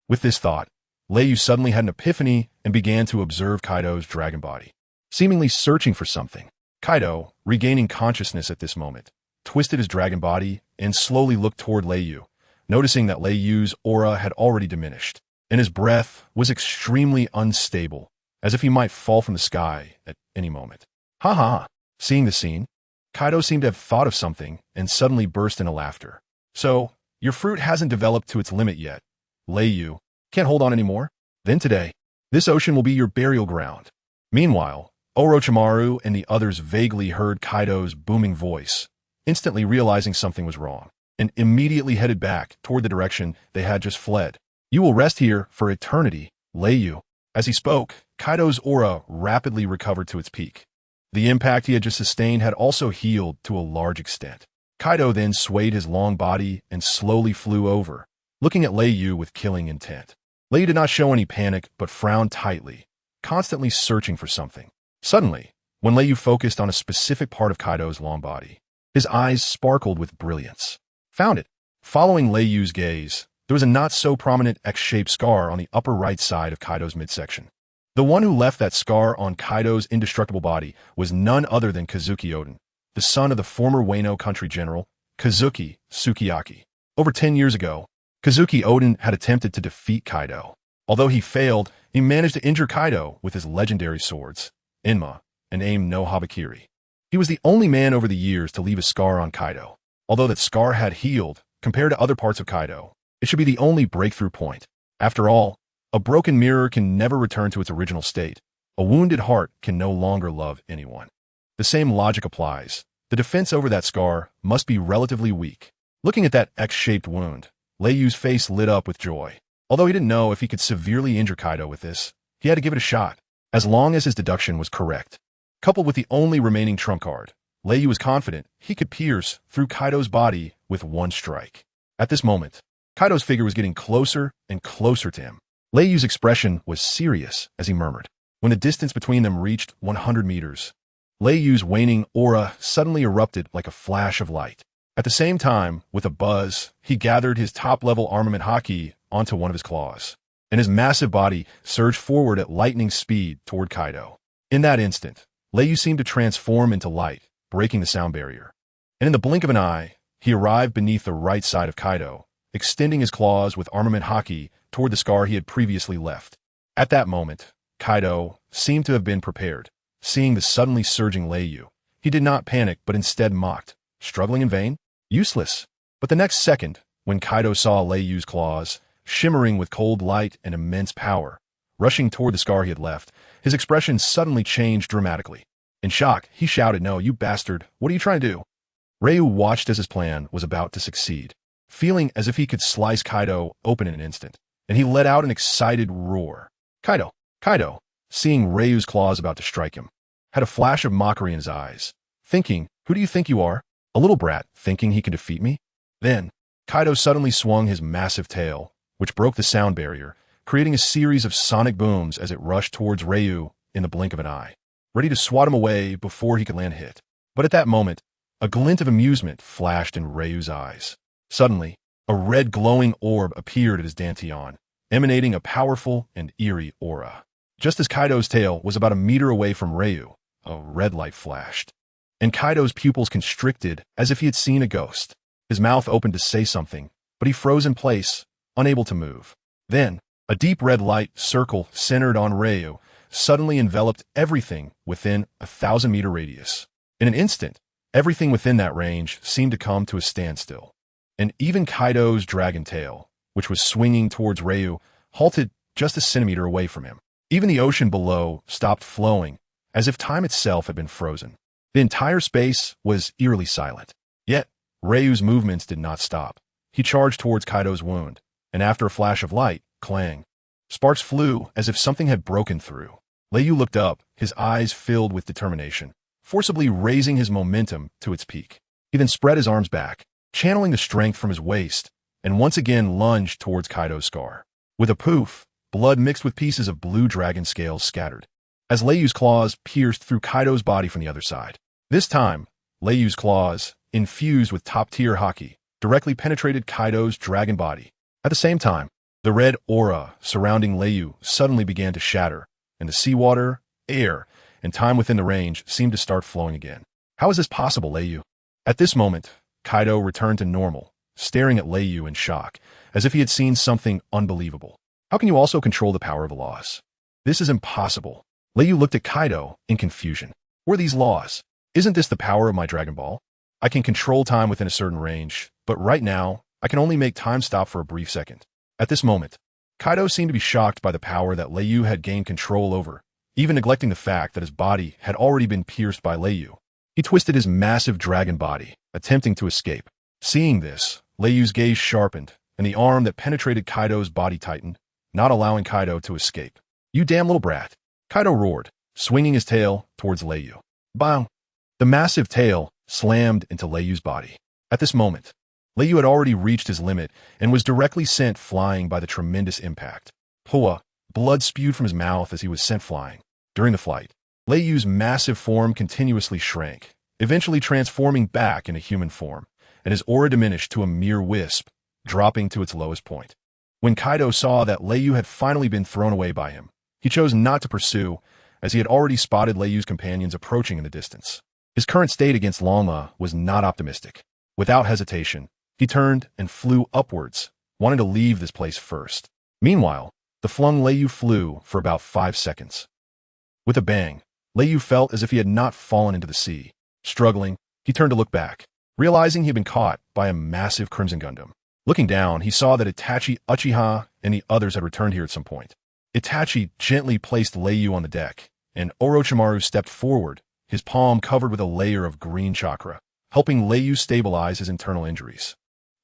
With this thought, Lei Yu suddenly had an epiphany and began to observe Kaido's dragon body, seemingly searching for something. Kaido, regaining consciousness at this moment, twisted his dragon body and slowly looked toward Lei Yu, noticing that Lei Yu's aura had already diminished, and his breath was extremely unstable, as if he might fall from the sky at any moment. Ha ha! Seeing the scene, Kaido seemed to have thought of something and suddenly burst into laughter. So, your fruit hasn't developed to its limit yet. Lei Yu, can't hold on anymore? Then today, this ocean will be your burial ground. Meanwhile, Orochimaru and the others vaguely heard Kaido's booming voice, instantly realizing something was wrong, and immediately headed back toward the direction they had just fled. You will rest here for eternity, Lei Yu. As he spoke, Kaido's aura rapidly recovered to its peak. The impact he had just sustained had also healed to a large extent. Kaido then swayed his long body and slowly flew over, looking at Lei Yu with killing intent. Lei Yu did not show any panic, but frowned tightly, constantly searching for something. Suddenly, when Lei Yu focused on a specific part of Kaido's long body, his eyes sparkled with brilliance. Found it. Following Lei Yu's gaze, there was a not-so-prominent X-shaped scar on the upper right side of Kaido's midsection. The one who left that scar on Kaido's indestructible body was none other than Kazuki Oden, the son of the former Wano country general, Kazuki Sukiyaki. Over 10 years ago, Kazuki Oden had attempted to defeat Kaido. Although he failed, he managed to injure Kaido with his legendary swords, Inma and Aim no Habakiri. He was the only man over the years to leave a scar on Kaido. Although that scar had healed, compared to other parts of Kaido, it should be the only breakthrough point. After all, a broken mirror can never return to its original state. A wounded heart can no longer love anyone. The same logic applies. The defense over that scar must be relatively weak. Looking at that X-shaped wound, Lei Yu's face lit up with joy. Although he didn't know if he could severely injure Kaido with this, he had to give it a shot, as long as his deduction was correct. Coupled with the only remaining trump card, Lei Yu was confident he could pierce through Kaido's body with one strike. At this moment, Kaido's figure was getting closer and closer to him. Lei Yu's expression was serious as he murmured. When the distance between them reached 100 meters, Lei Yu's waning aura suddenly erupted like a flash of light. At the same time, with a buzz, he gathered his top-level armament haki onto one of his claws, and his massive body surged forward at lightning speed toward Kaido. In that instant, Lei Yu seemed to transform into light, breaking the sound barrier. And in the blink of an eye, he arrived beneath the right side of Kaido, extending his claws with armament haki toward the scar he had previously left. At that moment, Kaido seemed to have been prepared. Seeing the suddenly surging Lei Yu, he did not panic but instead mocked. Struggling in vain? Useless. But the next second, when Kaido saw Lei Yu's claws, shimmering with cold light and immense power, rushing toward the scar he had left, his expression suddenly changed dramatically. In shock, he shouted, "No, you bastard, what are you trying to do?" Ryu watched as his plan was about to succeed, feeling as if he could slice Kaido open in an instant, and he let out an excited roar. Kaido, Kaido, seeing Ryu's claws about to strike him, had a flash of mockery in his eyes, thinking, "Who do you think you are? A little brat thinking he can defeat me?" Then, Kaido suddenly swung his massive tail, which broke the sound barrier, creating a series of sonic booms as it rushed towards Ryu in the blink of an eye, ready to swat him away before he could land a hit. But at that moment, a glint of amusement flashed in Ryu's eyes. Suddenly, a red glowing orb appeared at his dantian, emanating a powerful and eerie aura. Just as Kaido's tail was about a meter away from Ryu, a red light flashed, and Kaido's pupils constricted as if he had seen a ghost. His mouth opened to say something, but he froze in place, unable to move. Then, a deep red light circle centered on Ryu suddenly enveloped everything within a 1,000-meter radius. In an instant, everything within that range seemed to come to a standstill. And even Kaido's dragon tail, which was swinging towards Ryu, halted just a centimeter away from him. Even the ocean below stopped flowing, as if time itself had been frozen. The entire space was eerily silent. Yet, Ryu's movements did not stop. He charged towards Kaido's wound, and after a flash of light, clang, sparks flew as if something had broken through. Lei Yu looked up, his eyes filled with determination, forcibly raising his momentum to its peak. He then spread his arms back, channeling the strength from his waist, and once again lunged towards Kaido's scar. With a poof, blood mixed with pieces of blue dragon scales scattered, as Lei Yu's claws pierced through Kaido's body from the other side. This time, Lei Yu's claws, infused with top-tier haki, directly penetrated Kaido's dragon body. At the same time, the red aura surrounding Lei Yu suddenly began to shatter, and the seawater, air, and time within the range seemed to start flowing again. How is this possible, Lei Yu? At this moment, Kaido returned to normal, staring at Lei Yu in shock, as if he had seen something unbelievable. How can you also control the power of a laws? This is impossible. Lei Yu looked at Kaido in confusion. What are these laws? Isn't this the power of my Dragon Ball? I can control time within a certain range, but right now, I can only make time stop for a brief second. At this moment, Kaido seemed to be shocked by the power that Lei Yu had gained control over, even neglecting the fact that his body had already been pierced by Lei Yu. He twisted his massive dragon body, attempting to escape. Seeing this, Lei Yu's gaze sharpened, and the arm that penetrated Kaido's body tightened, not allowing Kaido to escape. "You damn little brat!" Kaido roared, swinging his tail towards Lei Yu. Bang! The massive tail slammed into Lei Yu's body. At this moment, Lei Yu had already reached his limit and was directly sent flying by the tremendous impact. Pua, blood spewed from his mouth as he was sent flying. During the flight, Lei Yu's massive form continuously shrank, eventually transforming back into human form, and his aura diminished to a mere wisp, dropping to its lowest point. When Kaido saw that Lei Yu had finally been thrown away by him, he chose not to pursue, as he had already spotted Lei Yu's companions approaching in the distance. His current state against Longma was not optimistic. Without hesitation, he turned and flew upwards, wanting to leave this place first. Meanwhile, the flung Lei Yu flew for about 5 seconds. With a bang, Lei Yu felt as if he had not fallen into the sea. Struggling, he turned to look back, realizing he had been caught by a massive Crimson Gundam. Looking down, he saw that Itachi, Uchiha, and the others had returned here at some point. Itachi gently placed Lei Yu on the deck, and Orochimaru stepped forward, his palm covered with a layer of green chakra, helping Lei Yu stabilize his internal injuries.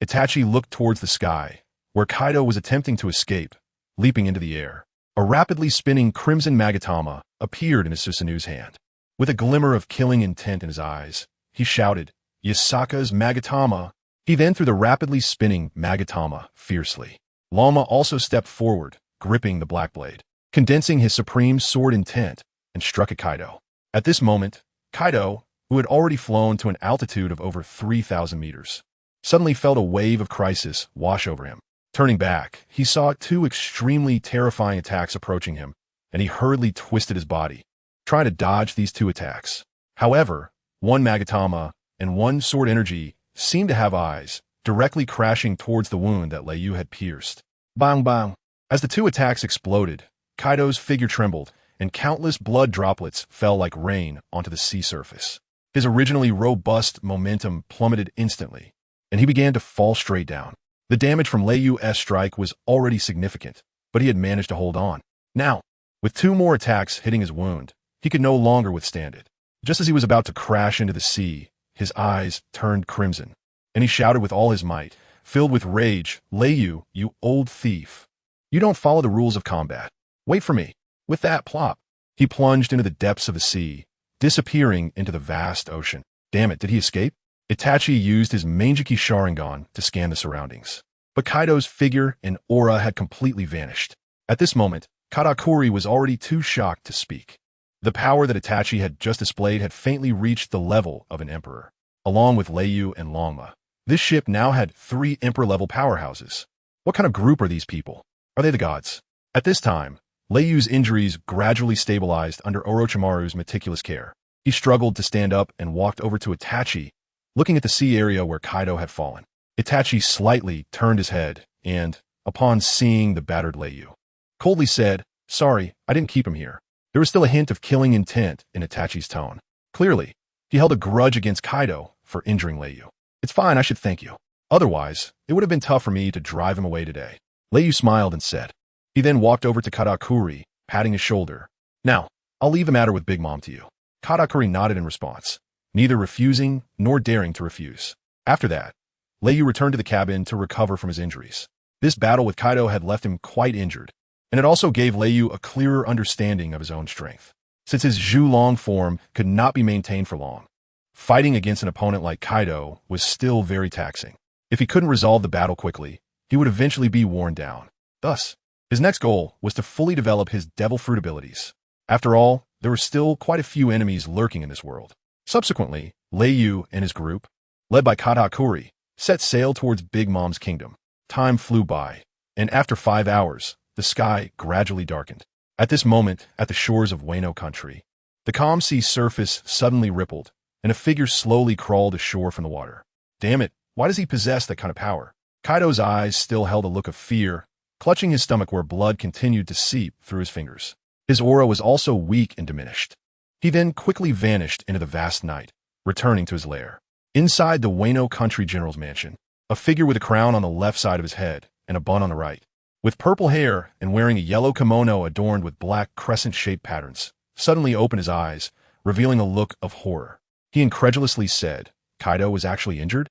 Itachi looked towards the sky, where Kaido was attempting to escape, leaping into the air. A rapidly spinning crimson Magatama appeared in his Susanu's hand. With a glimmer of killing intent in his eyes, he shouted, "Yasaka's Magatama!" He then threw the rapidly spinning Magatama fiercely. Lama also stepped forward, gripping the black blade, condensing his supreme sword intent, and struck at Kaido. At this moment, Kaido, who had already flown to an altitude of over 3,000 meters, suddenly felt a wave of crisis wash over him. Turning back, he saw two extremely terrifying attacks approaching him, and he hurriedly twisted his body, trying to dodge these two attacks. However, one Magatama and one sword energy seemed to have eyes, directly crashing towards the wound that Lei Yu had pierced. Bang bang! As the two attacks exploded, Kaido's figure trembled, and countless blood droplets fell like rain onto the sea surface. His originally robust momentum plummeted instantly, and he began to fall straight down. The damage from Lei Yu's strike was already significant, but he had managed to hold on. Now, with two more attacks hitting his wound, he could no longer withstand it. Just as he was about to crash into the sea, his eyes turned crimson, and he shouted with all his might, filled with rage, "Lei Yu, you old thief! You don't follow the rules of combat. Wait for me." With that plop, he plunged into the depths of the sea, disappearing into the vast ocean. Damn it, did he escape? Itachi used his Manjiki Sharingan to scan the surroundings. But Kaido's figure and aura had completely vanished. At this moment, Katakuri was already too shocked to speak. The power that Itachi had just displayed had faintly reached the level of an emperor. Along with Lei Yu and Longma, this ship now had 3 emperor-level powerhouses. What kind of group are these people? Are they the gods? At this time, Lei Yu's injuries gradually stabilized under Orochimaru's meticulous care. He struggled to stand up and walked over to Itachi, looking at the sea area where Kaido had fallen. Itachi slightly turned his head and, upon seeing the battered Lei Yu, coldly said, "Sorry, I didn't keep him here." There was still a hint of killing intent in Itachi's tone. Clearly, he held a grudge against Kaido for injuring Lei Yu. "It's fine, I should thank you. Otherwise, it would have been tough for me to drive him away today." Lei Yu smiled and said. He then walked over to Katakuri, patting his shoulder. "Now, I'll leave the matter with Big Mom to you." Katakuri nodded in response, neither refusing nor daring to refuse. After that, Lei Yu returned to the cabin to recover from his injuries. This battle with Kaido had left him quite injured, and it also gave Lei Yu a clearer understanding of his own strength. Since his Zhu-Long form could not be maintained for long, fighting against an opponent like Kaido was still very taxing. If he couldn't resolve the battle quickly, he would eventually be worn down. Thus, his next goal was to fully develop his devil fruit abilities. After all, there were still quite a few enemies lurking in this world. Subsequently, Lei Yu and his group, led by Katakuri, set sail towards Big Mom's kingdom. Time flew by, and after 5 hours, the sky gradually darkened. At this moment, at the shores of Wano country, the calm sea surface suddenly rippled, and a figure slowly crawled ashore from the water. Damn it, why does he possess that kind of power? Kaido's eyes still held a look of fear, clutching his stomach where blood continued to seep through his fingers. His aura was also weak and diminished. He then quickly vanished into the vast night, returning to his lair. Inside the Wano country general's mansion, a figure with a crown on the left side of his head and a bun on the right, with purple hair and wearing a yellow kimono adorned with black crescent-shaped patterns, suddenly opened his eyes, revealing a look of horror. He incredulously said, "Kaido was actually injured?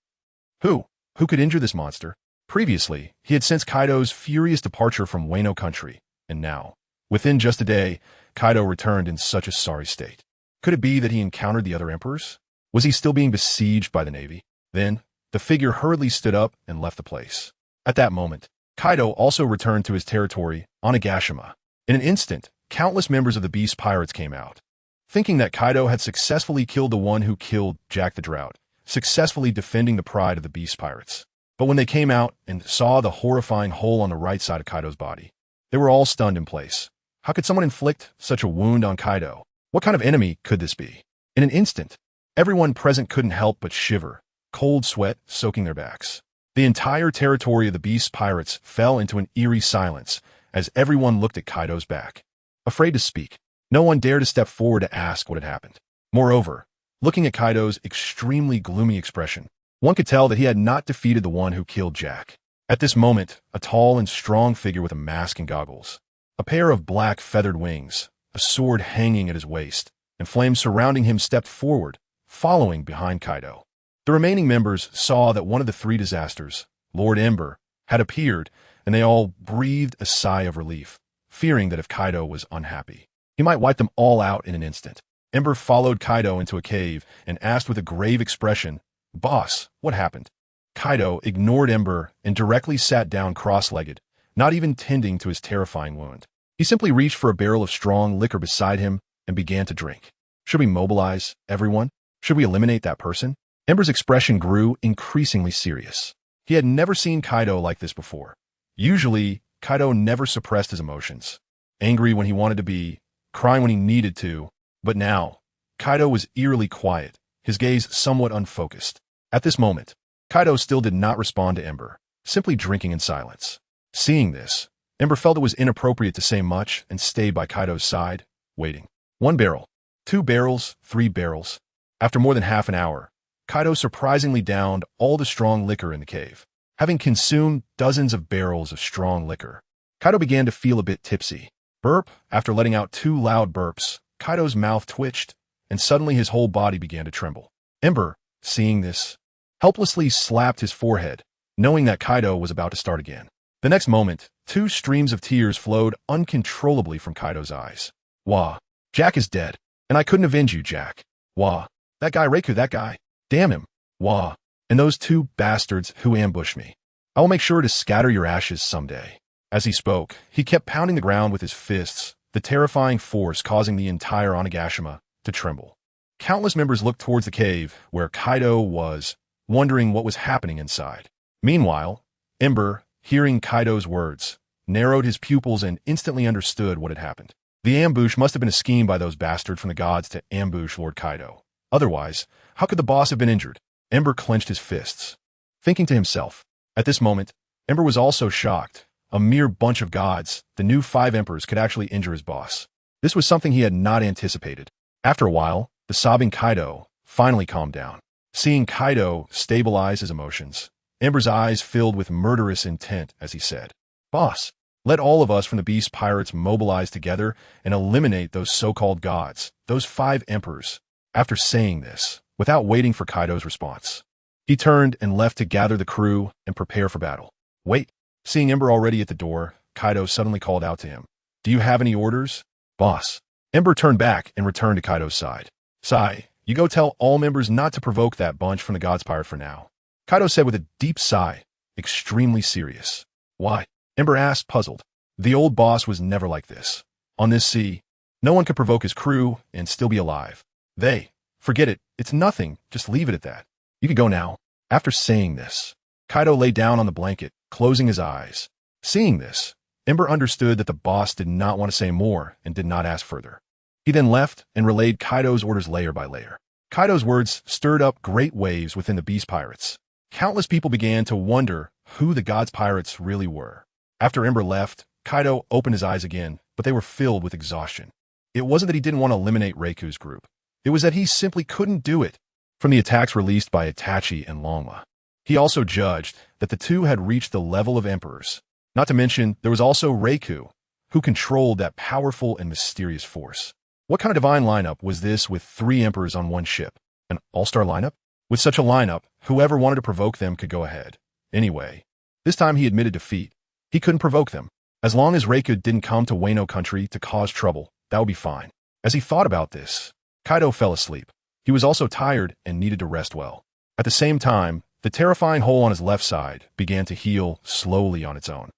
Who? Who could injure this monster?" Previously, he had sensed Kaido's furious departure from Wano country, and now, within just a day, Kaido returned in such a sorry state. Could it be that he encountered the other emperors? Was he still being besieged by the navy? Then, the figure hurriedly stood up and left the place. At that moment, Kaido also returned to his territory, Onigashima. In an instant, countless members of the Beast Pirates came out, thinking that Kaido had successfully killed the one who killed Jack the Drought, successfully defending the pride of the Beast Pirates. But when they came out and saw the horrifying hole on the right side of Kaido's body, they were all stunned in place. How could someone inflict such a wound on Kaido? What kind of enemy could this be? In an instant, everyone present couldn't help but shiver, cold sweat soaking their backs. The entire territory of the Beast Pirates fell into an eerie silence as everyone looked at Kaido's back. Afraid to speak, no one dared to step forward to ask what had happened. Moreover, looking at Kaido's extremely gloomy expression, one could tell that he had not defeated the one who killed Jack. At this moment, a tall and strong figure with a mask and goggles, a pair of black feathered wings, a sword hanging at his waist, and flames surrounding him stepped forward, following behind Kaido. The remaining members saw that one of the 3 disasters, Lord Ember, had appeared, and they all breathed a sigh of relief, fearing that if Kaido was unhappy, he might wipe them all out in an instant. Ember followed Kaido into a cave and asked with a grave expression, "Boss, what happened?" Kaido ignored Ember and directly sat down cross-legged, not even tending to his terrifying wound. He simply reached for a barrel of strong liquor beside him and began to drink. Should we mobilize everyone? Should we eliminate that person? Ember's expression grew increasingly serious. He had never seen Kaido like this before. Usually, Kaido never suppressed his emotions. Angry when he wanted to be, crying when he needed to, but now, Kaido was eerily quiet, his gaze somewhat unfocused. At this moment, Kaido still did not respond to Ember, simply drinking in silence. Seeing this, Ember felt it was inappropriate to say much and stayed by Kaido's side, waiting. 1 barrel, 2 barrels, 3 barrels. After more than half an hour, Kaido surprisingly downed all the strong liquor in the cave. Having consumed dozens of barrels of strong liquor, Kaido began to feel a bit tipsy. Burp. After letting out 2 loud burps, Kaido's mouth twitched, and suddenly his whole body began to tremble. Ember, seeing this, helplessly slapped his forehead, knowing that Kaido was about to start again. The next moment, 2 streams of tears flowed uncontrollably from Kaido's eyes. Wah. Jack is dead, and I couldn't avenge you, Jack. Wah. That guy Reiku, that guy. Damn him. Wah. And those 2 bastards who ambushed me. I will make sure to scatter your ashes someday. As he spoke, he kept pounding the ground with his fists, the terrifying force causing the entire Onigashima to tremble. Countless members looked towards the cave where Kaido was, wondering what was happening inside. Meanwhile, Ember, hearing Kaido's words, narrowed his pupils and instantly understood what had happened. The ambush must have been a scheme by those bastards from the gods to ambush Lord Kaido. Otherwise, how could the boss have been injured? Ember clenched his fists, thinking to himself. At this moment, Ember was also shocked. A mere bunch of gods, the new 5 emperors, could actually injure his boss. This was something he had not anticipated. After a while, the sobbing Kaido finally calmed down. Seeing Kaido stabilize his emotions, Ember's eyes filled with murderous intent as he said, Boss, let all of us from the Beast Pirates mobilize together and eliminate those so-called gods, those 5 emperors. After saying this, without waiting for Kaido's response, he turned and left to gather the crew and prepare for battle. Wait. Seeing Ember already at the door, Kaido suddenly called out to him. Do you have any orders? Boss. Ember turned back and returned to Kaido's side. Sigh, you go tell all members not to provoke that bunch from the God's Pirate for now. Kaido said with a deep sigh, extremely serious. Why? Ember asked, puzzled. The old boss was never like this. On this sea, no one could provoke his crew and still be alive. Forget it, it's nothing, just leave it at that. You can go now. After saying this, Kaido lay down on the blanket, closing his eyes. Seeing this, Ember understood that the boss did not want to say more and did not ask further. He then left and relayed Kaido's orders layer by layer. Kaido's words stirred up great waves within the Beast Pirates. Countless people began to wonder who the God's Pirates really were. After Ember left, Kaido opened his eyes again, but they were filled with exhaustion. It wasn't that he didn't want to eliminate Reiku's group. It was that he simply couldn't do it. From the attacks released by Itachi and Longma, he also judged that the 2 had reached the level of emperors. Not to mention, there was also Reiku, who controlled that powerful and mysterious force. What kind of divine lineup was this with 3 emperors on one ship? An all-star lineup? With such a lineup, whoever wanted to provoke them could go ahead. Anyway, this time he admitted defeat. He couldn't provoke them. As long as Reiku didn't come to Wano country to cause trouble, that would be fine. As he thought about this, Kaido fell asleep. He was also tired and needed to rest well. At the same time, the terrifying hole on his left side began to heal slowly on its own.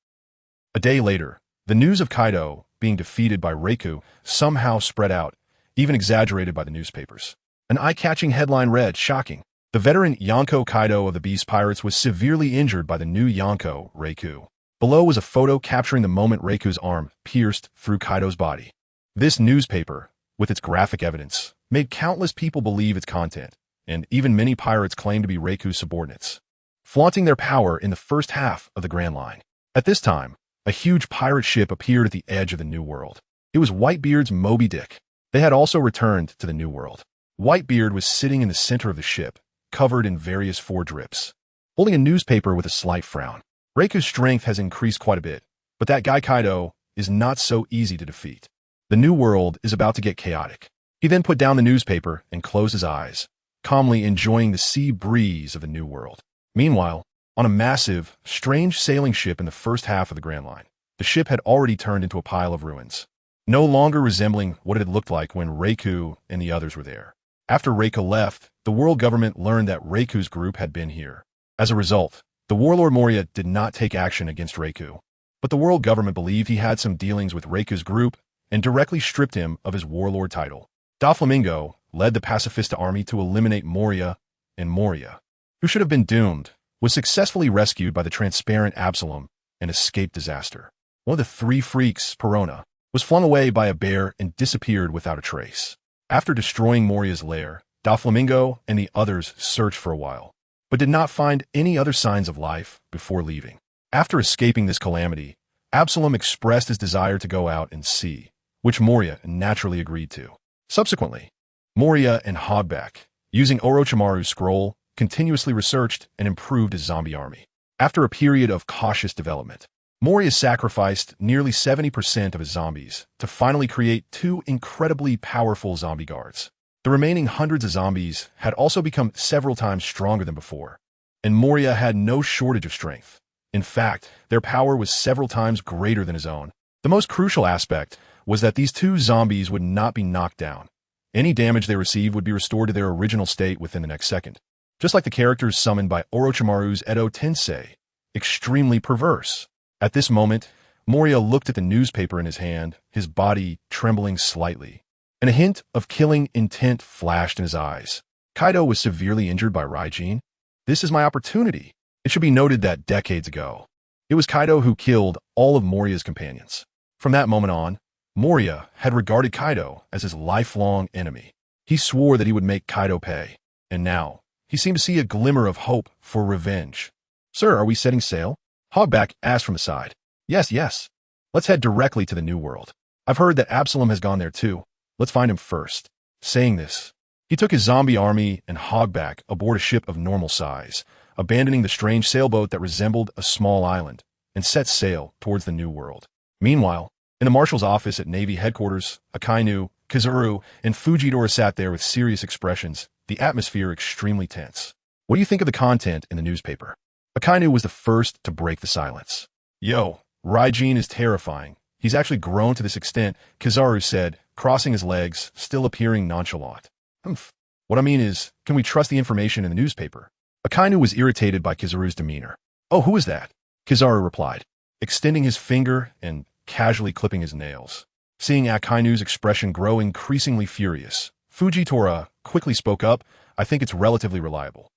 A day later, the news of Kaido being defeated by Reiku somehow spread out, even exaggerated by the newspapers. An eye-catching headline read, shocking. The veteran Yonko Kaido of the Beast Pirates was severely injured by the new Yonko, Reiku. Below was a photo capturing the moment Reiku's arm pierced through Kaido's body. This newspaper, with its graphic evidence, made countless people believe its content, and even many pirates claimed to be Reiku's subordinates, flaunting their power in the first half of the Grand Line. At this time, a huge pirate ship appeared at the edge of the New World. It was Whitebeard's Moby Dick. They had also returned to the New World. Whitebeard was sitting in the center of the ship, covered in various drips, holding a newspaper with a slight frown. Reiku's strength has increased quite a bit, but that guy Kaido is not so easy to defeat. The New World is about to get chaotic. He then put down the newspaper and closed his eyes, calmly enjoying the sea breeze of the New World. Meanwhile, on a massive, strange sailing ship in the first half of the Grand Line, the ship had already turned into a pile of ruins, no longer resembling what it had looked like when Reiku and the others were there. After Reiku left, the world government learned that Reiku's group had been here. As a result, the warlord Moria did not take action against Reiku, but the world government believed he had some dealings with Reiku's group and directly stripped him of his warlord title. Doflamingo led the pacifista army to eliminate Moria, and Moria, who should have been doomed, was successfully rescued by the transparent Absalom and escaped disaster. One of the three freaks, Perona, was flung away by a bear and disappeared without a trace. After destroying Moria's lair, Doflamingo and the others searched for a while, but did not find any other signs of life before leaving. After escaping this calamity, Absalom expressed his desire to go out and see, which Moria naturally agreed to. Subsequently, Moria and Hogback, using Orochimaru's scroll, continuously researched and improved his zombie army. After a period of cautious development, Moria sacrificed nearly 70% of his zombies to finally create 2 incredibly powerful zombie guards. The remaining hundreds of zombies had also become several times stronger than before, and Moria had no shortage of strength. In fact, their power was several times greater than his own. The most crucial aspect was that these 2 zombies would not be knocked down. Any damage they received would be restored to their original state within the next second. Just like the characters summoned by Orochimaru's Edo Tensei, extremely perverse. At this moment, Moria looked at the newspaper in his hand, his body trembling slightly, and a hint of killing intent flashed in his eyes. Kaido was severely injured by Raijin. This is my opportunity. It should be noted that decades ago, it was Kaido who killed all of Moria's companions. From that moment on, Moria had regarded Kaido as his lifelong enemy. He swore that he would make Kaido pay, and now he seemed to see a glimmer of hope for revenge. "Sir, are we setting sail?" Hogback asked from the side. Yes. Let's head directly to the New World. I've heard that Absalom has gone there too. Let's find him first." Saying this, he took his zombie army and Hogback aboard a ship of normal size, abandoning the strange sailboat that resembled a small island, and set sail towards the New World. Meanwhile, in the marshal's office at Navy headquarters, Akainu, Kizaru, and Fujitora sat there with serious expressions, the atmosphere extremely tense. "What do you think of the content in the newspaper?" Akainu was the first to break the silence. "Yo, Raijin is terrifying. He's actually grown to this extent," Kizaru said, crossing his legs, still appearing nonchalant. "Humph. What I mean is, can we trust the information in the newspaper?" Akainu was irritated by Kizaru's demeanor. "Oh, who is that?" Kizaru replied, extending his finger and casually clipping his nails. Seeing Akainu's expression grow increasingly furious, Fujitora quickly spoke up. "I think it's relatively reliable."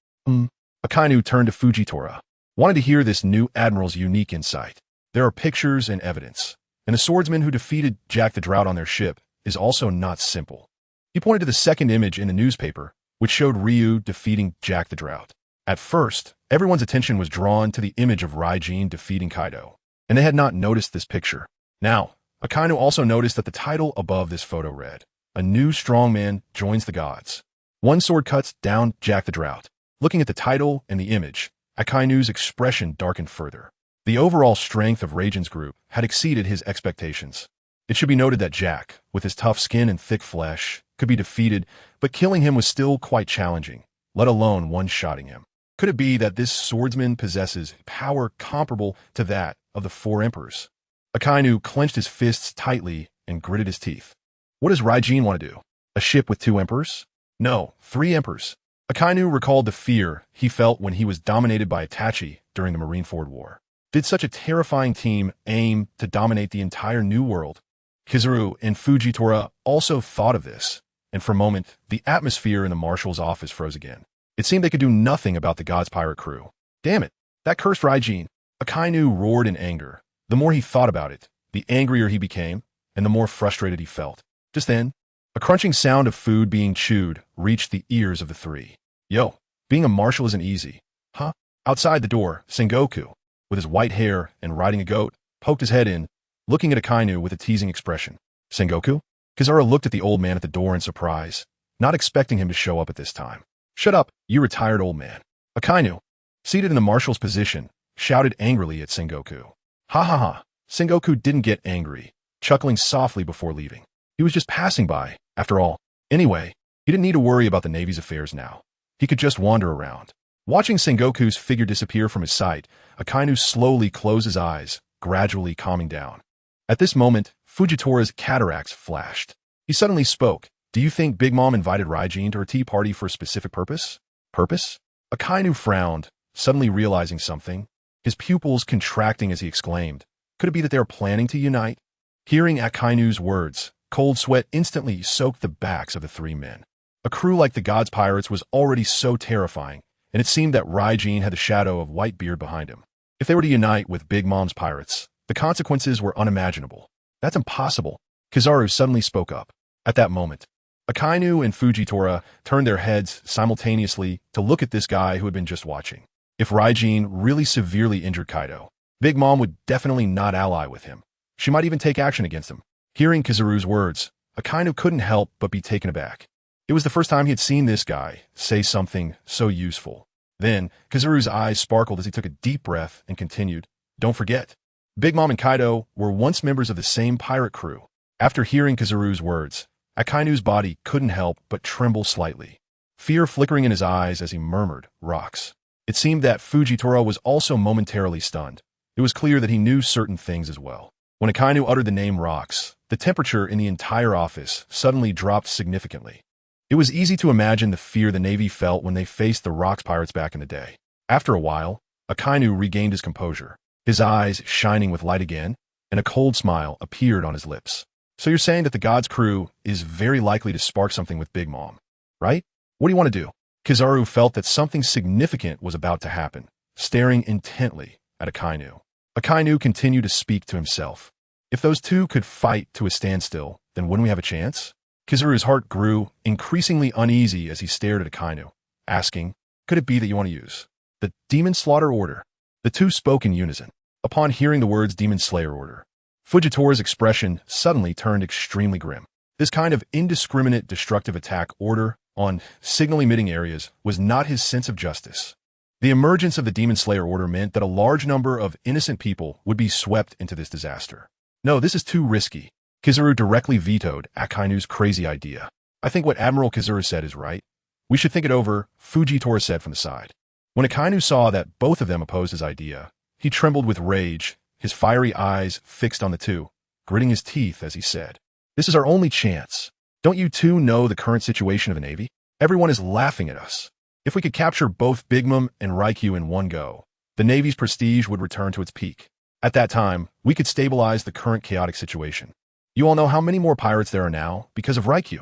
Akainu turned to Fujitora. Wanted to hear this new admiral's unique insight. "There are pictures and evidence, and the swordsman who defeated Jack the Drought on their ship is also not simple." He pointed to the second image in the newspaper, which showed Ryu defeating Jack the Drought. At first, everyone's attention was drawn to the image of Raijin defeating Kaido, and they had not noticed this picture. Now, Akainu also noticed that the title above this photo read, "A new strongman joins the gods. One sword cuts down Jack the Drought." Looking at the title and the image, Akainu's expression darkened further. The overall strength of Raijin's group had exceeded his expectations. It should be noted that Jack, with his tough skin and thick flesh, could be defeated, but killing him was still quite challenging, let alone one-shotting him. Could it be that this swordsman possesses power comparable to that of the 4 emperors? Akainu clenched his fists tightly and gritted his teeth. What does Raijin want to do? A ship with 2 emperors? No, 3 emperors. Akainu recalled the fear he felt when he was dominated by Itachi during the Marineford War. Did such a terrifying team aim to dominate the entire New World? Kizaru and Fujitora also thought of this, and for a moment, the atmosphere in the marshal's office froze again. It seemed they could do nothing about the God's pirate crew. Damn it, that cursed Raijin. Akainu roared in anger. The more he thought about it, the angrier he became, and the more frustrated he felt. Just then, a crunching sound of food being chewed reached the ears of the 3. "Yo, being a marshal isn't easy, huh?" Outside the door, Sengoku, with his white hair and riding a goat, poked his head in, looking at Akainu with a teasing expression. "Sengoku?" Kizaru looked at the old man at the door in surprise, not expecting him to show up at this time. "Shut up, you retired old man." Akainu, seated in the marshal's position, shouted angrily at Sengoku. Ha ha ha. Sengoku didn't get angry, chuckling softly before leaving. He was just passing by, after all. Anyway, he didn't need to worry about the Navy's affairs now. He could just wander around. Watching Sengoku's figure disappear from his sight, Akainu slowly closed his eyes, gradually calming down. At this moment, Fujitora's cataracts flashed. He suddenly spoke. "Do you think Big Mom invited Raijin to her tea party for a specific purpose?" "Purpose?" Akainu frowned, suddenly realizing something, his pupils contracting as he exclaimed. Could it be that they are planning to unite? Hearing Akainu's words, Cold sweat instantly soaked the backs of the three men. A crew like the God's Pirates was already so terrifying, and it seemed that Raijin had the shadow of Whitebeard behind him. If they were to unite with Big Mom's pirates, the consequences were unimaginable. That's impossible. Kizaru suddenly spoke up. At that moment, Akainu and Fujitora turned their heads simultaneously to look at this guy who had been just watching. If Raijin really severely injured Kaido, Big Mom would definitely not ally with him. She might even take action against him. Hearing Kizaru's words, Akainu couldn't help but be taken aback. It was the first time he had seen this guy say something so useful. Then, Kizaru's eyes sparkled as he took a deep breath and continued, "Don't forget, Big Mom and Kaido were once members of the same pirate crew." After hearing Kizaru's words, Akainu's body couldn't help but tremble slightly, fear flickering in his eyes as he murmured, "Rocks." It seemed that Fujitora was also momentarily stunned. It was clear that he knew certain things as well. When Akainu uttered the name Rocks, the temperature in the entire office suddenly dropped significantly. It was easy to imagine the fear the Navy felt when they faced the Rocks pirates back in the day. After a while, Akainu regained his composure, his eyes shining with light again, and a cold smile appeared on his lips. "So you're saying that the God's crew is very likely to spark something with Big Mom, right? What do you want to do?" Kizaru felt that something significant was about to happen, staring intently at Akainu. Akainu continued to speak to himself. If those two could fight to a standstill, then wouldn't we have a chance? Kizaru's heart grew increasingly uneasy as he stared at Akainu, asking, "Could it be that you want to use the Demon Slaughter Order?" The two spoke in unison. Upon hearing the words Demon Slayer Order, Fujitora's expression suddenly turned extremely grim. This kind of indiscriminate destructive attack order on signal-emitting areas was not his sense of justice. The emergence of the Demon Slayer Order meant that a large number of innocent people would be swept into this disaster. "No, this is too risky." Kizaru directly vetoed Akainu's crazy idea. "I think what Admiral Kizaru said is right. We should think it over," Fujitora said from the side. When Akainu saw that both of them opposed his idea, he trembled with rage, his fiery eyes fixed on the two, gritting his teeth as he said, "This is our only chance. Don't you two know the current situation of the Navy? Everyone is laughing at us. If we could capture both Big Mom and Raikyu in one go, the Navy's prestige would return to its peak. At that time, we could stabilize the current chaotic situation. You all know how many more pirates there are now because of Raikyu."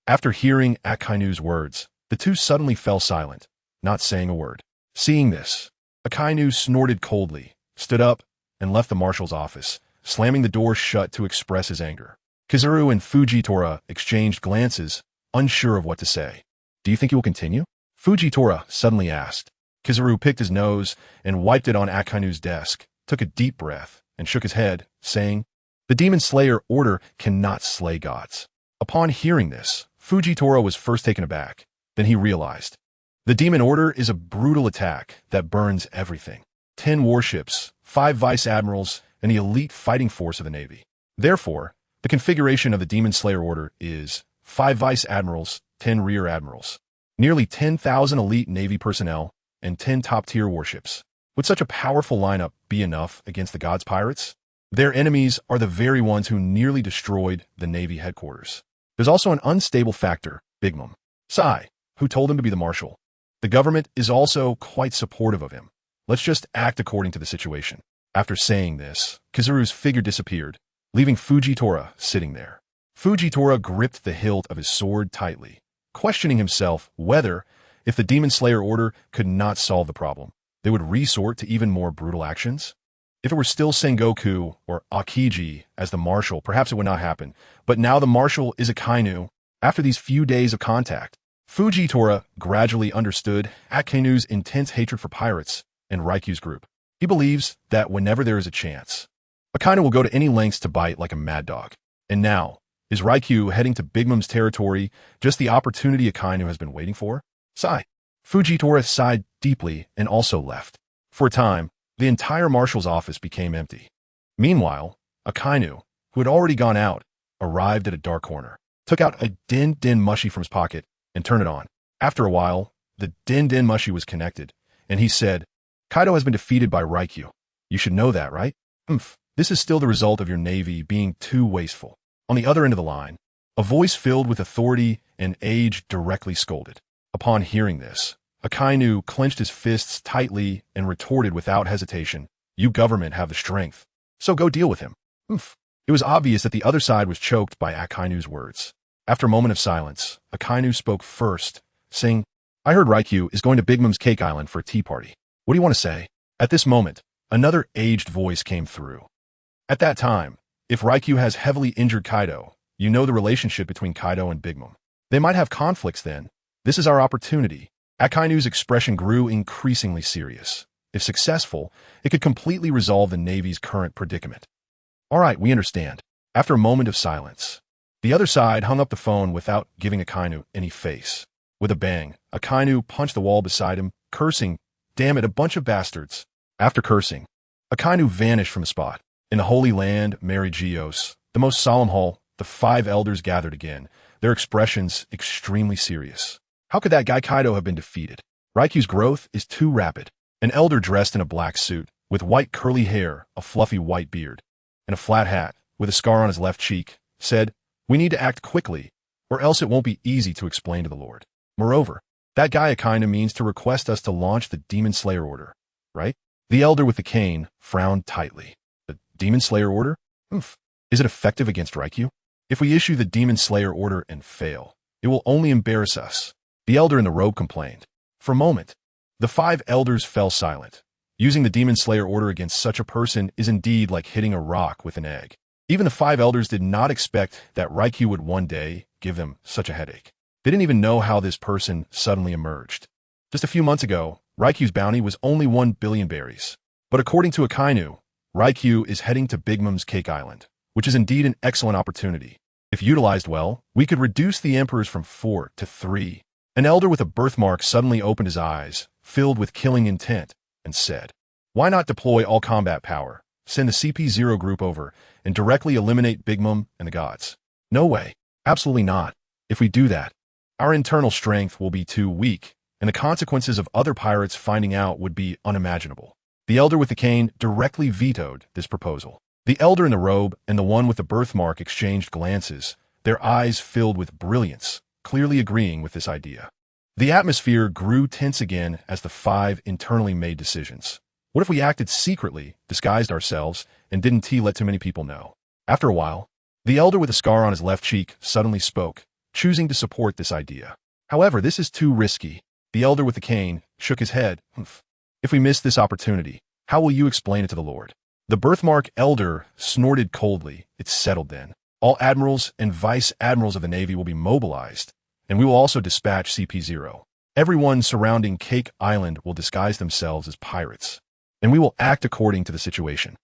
After hearing Akainu's words, the two suddenly fell silent, not saying a word. Seeing this, Akainu snorted coldly, stood up, and left the marshal's office, slamming the door shut to express his anger. Kizaru and Fujitora exchanged glances, unsure of what to say. "Do you think you will continue?" Fujitora suddenly asked. Kizaru picked his nose and wiped it on Akainu's desk, took a deep breath, and shook his head, saying, "The Demon Slayer Order cannot slay gods." Upon hearing this, Fujitora was first taken aback. Then he realized. The Demon Order is a brutal attack that burns everything. 10 warships, 5 vice admirals, and the elite fighting force of the Navy. Therefore, the configuration of the Demon Slayer Order is 5 vice admirals, 10 rear admirals, nearly 10,000 elite Navy personnel, and 10 top-tier warships. Would such a powerful lineup be enough against the God's Pirates? Their enemies are the very ones who nearly destroyed the Navy headquarters. There's also an unstable factor, Big Mom. Sai, who told him to be the marshal. The government is also quite supportive of him. Let's just act according to the situation. After saying this, Kizaru's figure disappeared, leaving Fujitora sitting there. Fujitora gripped the hilt of his sword tightly, questioning himself whether, if the Demon Slayer Order could not solve the problem, they would resort to even more brutal actions. If it were still Sengoku or Akiji as the marshal, perhaps it would not happen. But now the marshal is Akainu. After these few days of contact, Fujitora gradually understood Akainu's intense hatred for pirates and Raikyu's group. He believes that whenever there is a chance, Akainu will go to any lengths to bite like a mad dog. And now, is Raikyu heading to Big Mom's territory just the opportunity Akainu has been waiting for? Sigh. Fujitora sighed deeply and also left. For a time, the entire marshal's office became empty. Meanwhile, Akainu, who had already gone out, arrived at a dark corner, took out a din mushi from his pocket, and turned it on. After a while, the din mushi was connected, and he said, "Kaido has been defeated by Raikyu. You should know that, right? This is still the result of your navy being too wasteful." On the other end of the line, a voice filled with authority and age directly scolded. Upon hearing this, Akainu clenched his fists tightly and retorted without hesitation, "You government have the strength, so go deal with him." It was obvious that the other side was choked by Akainu's words. After a moment of silence, Akainu spoke first, saying, I heard Raikyu is going to Big Mom's Cake Island for a tea party. What do you want to say? At this moment, another aged voice came through. At that time, if Raikyu has heavily injured Kaido, you know the relationship between Kaido and Big Mom. They might have conflicts then. This is our opportunity. Akainu's expression grew increasingly serious. If successful, it could completely resolve the Navy's current predicament. All right, we understand. After a moment of silence, the other side hung up the phone without giving Akainu any face. With a bang, Akainu punched the wall beside him, cursing, Damn it, a bunch of bastards. After cursing, Akainu vanished from the spot. In the Holy Land, Mary Geos, the most solemn hall, the 5 elders gathered again, their expressions extremely serious. How could that guy Kaido have been defeated? Raikyu's growth is too rapid. An elder dressed in a black suit, with white curly hair, a fluffy white beard, and a flat hat, with a scar on his left cheek, said, We need to act quickly, or else it won't be easy to explain to the Lord. Moreover, that guy Akainu means to request us to launch the Demon Slayer order, right? The elder with the cane frowned tightly. The Demon Slayer order? Oof. Is it effective against Raikyu? If we issue the Demon Slayer order and fail, it will only embarrass us. The elder in the robe complained. For a moment, the 5 elders fell silent. Using the Demon Slayer order against such a person is indeed like hitting a rock with an egg. Even the 5 elders did not expect that Raikyu would one day give them such a headache. They didn't even know how this person suddenly emerged. Just a few months ago, Raikyu's bounty was only 1 billion berries. But according to Akainu, Raikyu is heading to Big Mom's Cake Island, which is indeed an excellent opportunity. If utilized well, we could reduce the emperors from 4 to 3. An elder with a birthmark suddenly opened his eyes, filled with killing intent, and said, Why not deploy all combat power, send the CP0 group over, and directly eliminate Big Mom and the gods? No way. Absolutely not. If we do that, our internal strength will be too weak, and the consequences of other pirates finding out would be unimaginable. The elder with the cane directly vetoed this proposal. The elder in the robe and the one with the birthmark exchanged glances, their eyes filled with brilliance, clearly agreeing with this idea. The atmosphere grew tense again as the 5 internally made decisions. What if we acted secretly, disguised ourselves, and didn't let too many people know? After a while, the elder with a scar on his left cheek suddenly spoke, choosing to support this idea. However, this is too risky. The elder with the cane shook his head. If we miss this opportunity, how will you explain it to the Lord? The birthmark elder snorted coldly. It's settled then. All admirals and vice admirals of the Navy will be mobilized, and we will also dispatch CP0. Everyone surrounding Cake Island will disguise themselves as pirates, and we will act according to the situation.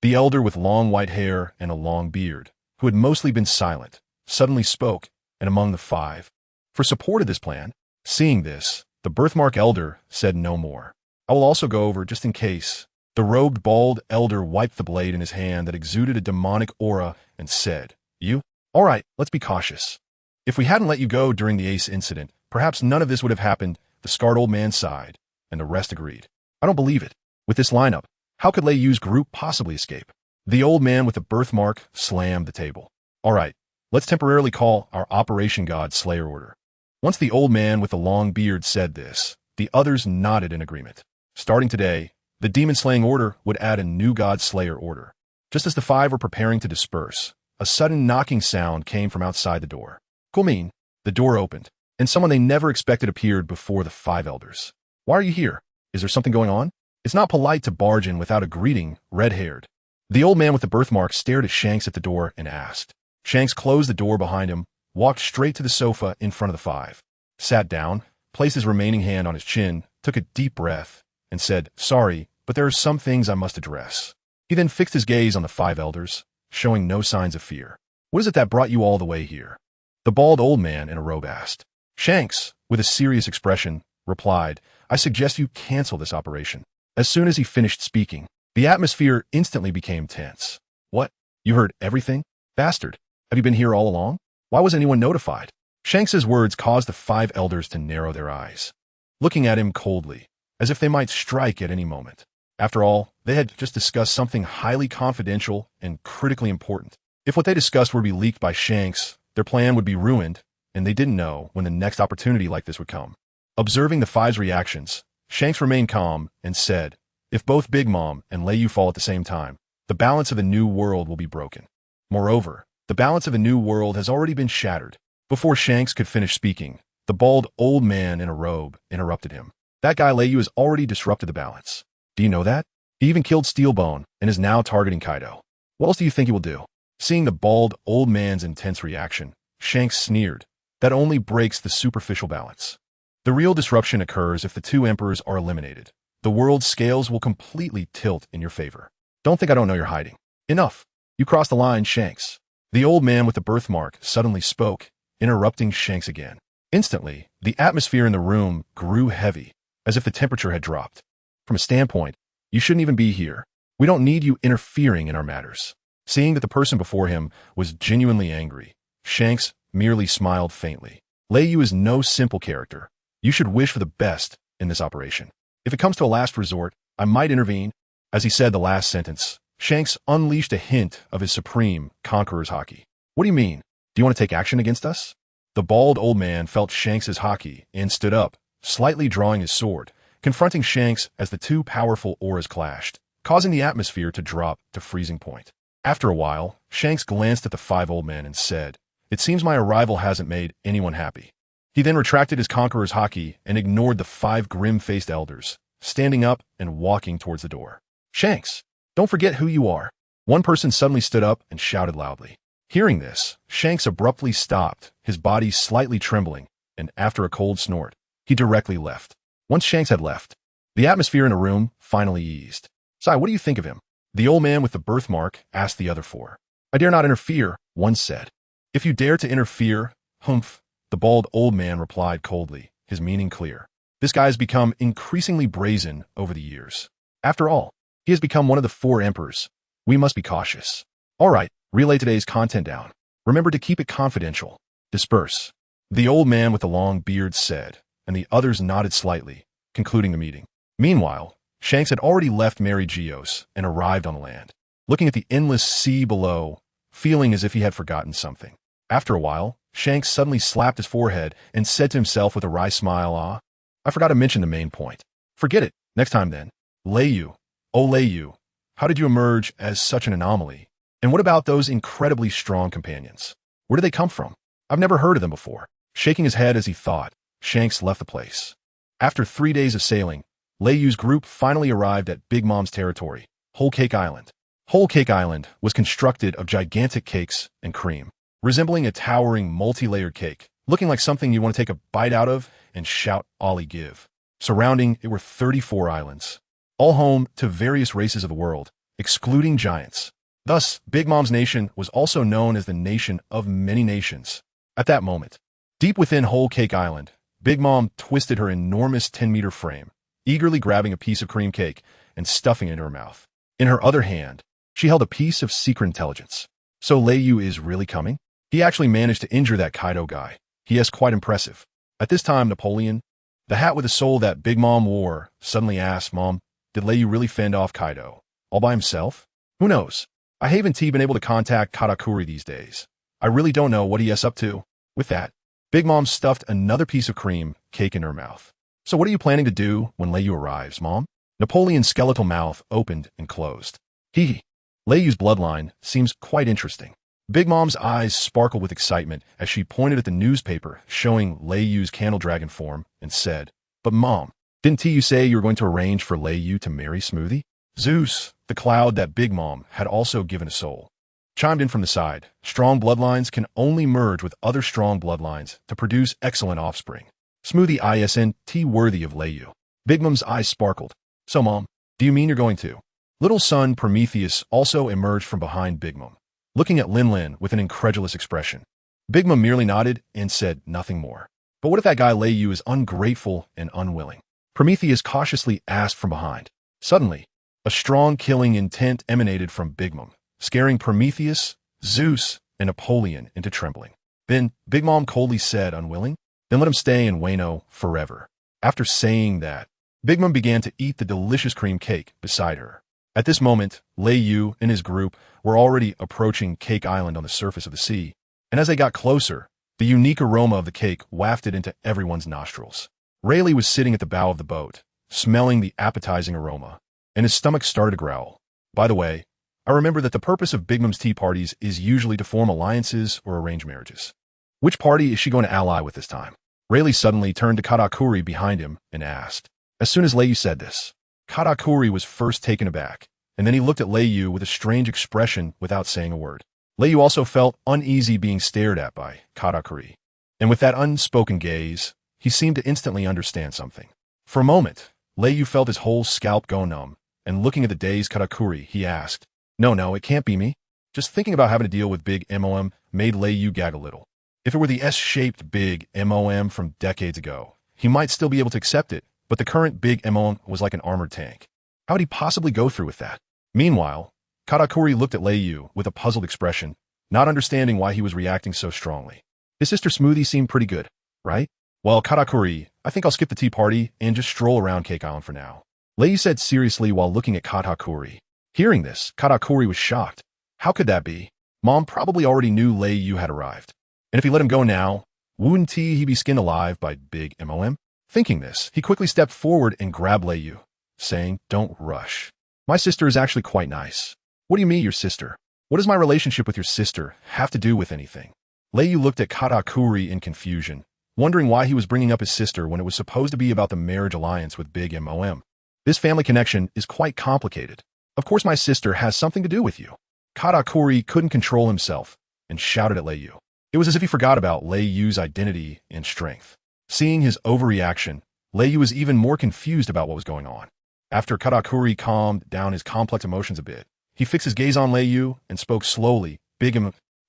The elder with long white hair and a long beard, who had mostly been silent, suddenly spoke, and among the 5, for support of this plan. Seeing this, the birthmark elder said no more. I will also go over just in case. The robed bald elder wiped the blade in his hand that exuded a demonic aura and said, You? All right, let's be cautious. If we hadn't let you go during the Ace incident, perhaps none of this would have happened. The scarred old man sighed, and the rest agreed. I don't believe it. With this lineup, how could Lei Yu's group possibly escape? The old man with the birthmark slammed the table. All right, let's temporarily call our Operation God Slayer order. Once the old man with the long beard said this, the others nodded in agreement. Starting today, the demon-slaying order would add a new God Slayer order. Just as the 5 were preparing to disperse, a sudden knocking sound came from outside the door. Kumin, the door opened, and someone they never expected appeared before the 5 elders. Why are you here? Is there something going on? It's not polite to barge in without a greeting, red-haired. The old man with the birthmark stared at Shanks at the door and asked. Shanks closed the door behind him, walked straight to the sofa in front of the 5, sat down, placed his remaining hand on his chin, took a deep breath, and said, Sorry, but there are some things I must address. He then fixed his gaze on the 5 elders, showing no signs of fear. What is it that brought you all the way here? The bald old man in a robe asked. Shanks, with a serious expression, replied, I suggest you cancel this operation. As soon as he finished speaking, the atmosphere instantly became tense. What? You heard everything? Bastard, have you been here all along? Why was anyone notified? Shanks's words caused the 5 elders to narrow their eyes, looking at him coldly, as if they might strike at any moment. After all, they had just discussed something highly confidential and critically important. If what they discussed were to be leaked by Shanks, their plan would be ruined, and they didn't know when the next opportunity like this would come. Observing the 5's reactions, Shanks remained calm and said, If both Big Mom and Lei Yu fall at the same time, the balance of the new world will be broken. Moreover, the balance of a new world has already been shattered. Before Shanks could finish speaking, the bald old man in a robe interrupted him. That guy Leiyu has already disrupted the balance. Do you know that? He even killed Steelbone and is now targeting Kaido. What else do you think he will do? Seeing the bald old man's intense reaction, Shanks sneered. That only breaks the superficial balance. The real disruption occurs if the two emperors are eliminated. The world's scales will completely tilt in your favor. Don't think I don't know you're hiding. Enough. You crossed the line, Shanks. The old man with the birthmark suddenly spoke, interrupting Shanks again. Instantly, the atmosphere in the room grew heavy, as if the temperature had dropped. From a standpoint, you shouldn't even be here. We don't need you interfering in our matters. Seeing that the person before him was genuinely angry, Shanks merely smiled faintly. Leiyu is no simple character. You should wish for the best in this operation. If it comes to a last resort, I might intervene. As he said the last sentence, Shanks unleashed a hint of his supreme conqueror's haki. What do you mean? Do you want to take action against us? The bald old man felt Shanks's haki and stood up, slightly drawing his sword, confronting Shanks as the two powerful auras clashed, causing the atmosphere to drop to freezing point. After a while, Shanks glanced at the five old men and said, "It seems my arrival hasn't made anyone happy." He then retracted his conqueror's haki and ignored the five grim-faced elders, standing up and walking towards the door. "Shanks, don't forget who you are." One person suddenly stood up and shouted loudly. Hearing this, Shanks abruptly stopped, his body slightly trembling, and after a cold snort, he directly left. Once Shanks had left, the atmosphere in the room finally eased. "Sai, what do you think of him?" The old man with the birthmark asked the other four. "I dare not interfere," one said. "If you dare to interfere, humph," the bald old man replied coldly, his meaning clear. This guy has become increasingly brazen over the years. After all, he has become one of the four emperors. We must be cautious. All right, relay today's content down. Remember to keep it confidential. Disperse. The old man with the long beard said, and the others nodded slightly, concluding the meeting. Meanwhile, Shanks had already left Mary Geos and arrived on land, looking at the endless sea below, feeling as if he had forgotten something. After a while, Shanks suddenly slapped his forehead and said to himself with a wry smile, I forgot to mention the main point. Forget it, next time then. Leiyu, oh Leiyu, how did you emerge as such an anomaly? And what about those incredibly strong companions? Where did they come from? I've never heard of them before. Shaking his head as he thought, Shanks left the place. After 3 days of sailing, Leiyu's group finally arrived at Big Mom's territory, Whole Cake Island. Whole Cake Island was constructed of gigantic cakes and cream, resembling a towering multi-layered cake, looking like something you want to take a bite out of and shout Ollie give. Surrounding it were 34 islands, all home to various races of the world, excluding giants. Thus, Big Mom's nation was also known as the nation of many nations. At that moment, deep within Whole Cake Island, Big Mom twisted her enormous 10-meter frame, eagerly grabbing a piece of cream cake and stuffing it into her mouth. In her other hand, she held a piece of secret intelligence. So Leiyu is really coming? He actually managed to injure that Kaido guy. He is quite impressive. At this time, Napoleon, the hat with the soul that Big Mom wore, suddenly asked, Mom, did Leiyu really fend off Kaido? All by himself? Who knows? I haven't been able to contact Katakuri these days. I really don't know what he is up to. With that, Big Mom stuffed another piece of cream cake in her mouth. So what are you planning to do when Leiyu arrives, Mom? Napoleon's skeletal mouth opened and closed. Leiyu's bloodline seems quite interesting. Big Mom's eyes sparkled with excitement as she pointed at the newspaper showing Leiyu's candle dragon form and said, But Mom, didn't you say you were going to arrange for Leiyu to marry Smoothie? Zeus, the cloud that Big Mom had also given a soul, chimed in from the side. Strong bloodlines can only merge with other strong bloodlines to produce excellent offspring. Smoothie isn't worthy of Leiyu. Big Mom's eyes sparkled. So Mom, do you mean you're going to? Little son Prometheus also emerged from behind Big Mom, looking at Lin Lin with an incredulous expression. Big Mom merely nodded and said nothing more. But what if that guy Leiyu is ungrateful and unwilling? Prometheus cautiously asked from behind. Suddenly, a strong killing intent emanated from Big Mom, scaring Prometheus, Zeus, and Napoleon into trembling. Then Big Mom coldly said, unwilling? Then let him stay in Wano forever. After saying that, Big Mom began to eat the delicious cream cake beside her. At this moment, Leiyu and his group were already approaching Cake Island on the surface of the sea, and as they got closer, the unique aroma of the cake wafted into everyone's nostrils. Rayleigh was sitting at the bow of the boat, smelling the appetizing aroma, and his stomach started to growl. By the way, I remember that the purpose of Big Mom's tea parties is usually to form alliances or arrange marriages. Which party is she going to ally with this time? Rayleigh suddenly turned to Katakuri behind him and asked. As soon as Leiyu said this, Katakuri was first taken aback, and then he looked at Leiyu with a strange expression without saying a word. Leiyu also felt uneasy being stared at by Katakuri, and with that unspoken gaze, he seemed to instantly understand something. For a moment, Leiyu felt his whole scalp go numb, and looking at the dazed Katakuri, he asked, No, it can't be me. Just thinking about having to deal with Big Mom made Leiyu gag a little. If it were the S-shaped Big Mom from decades ago, he might still be able to accept it, but the current Big Mom was like an armored tank. How would he possibly go through with that? Meanwhile, Katakuri looked at Leiyu with a puzzled expression, not understanding why he was reacting so strongly. His sister Smoothie seemed pretty good, right? Well, Katakuri, I think I'll skip the tea party and just stroll around Cake Island for now. Leiyu said seriously while looking at Katakuri. Hearing this, Katakuri was shocked. How could that be? Mom probably already knew Leiyu had arrived. And if he let him go now, wouldn't he be skinned alive by Big Mom? Thinking this, he quickly stepped forward and grabbed Leiyu, saying, Don't rush. My sister is actually quite nice. What do you mean, your sister? What does my relationship with your sister have to do with anything? Leiyu looked at Katakuri in confusion, wondering why he was bringing up his sister when it was supposed to be about the marriage alliance with Big Mom. This family connection is quite complicated. Of course my sister has something to do with you. Katakuri couldn't control himself and shouted at Leiyu. It was as if he forgot about Leiyu's identity and strength. Seeing his overreaction, Leiyu was even more confused about what was going on. After Katakuri calmed down his complex emotions a bit, he fixed his gaze on Leiyu and spoke slowly. Big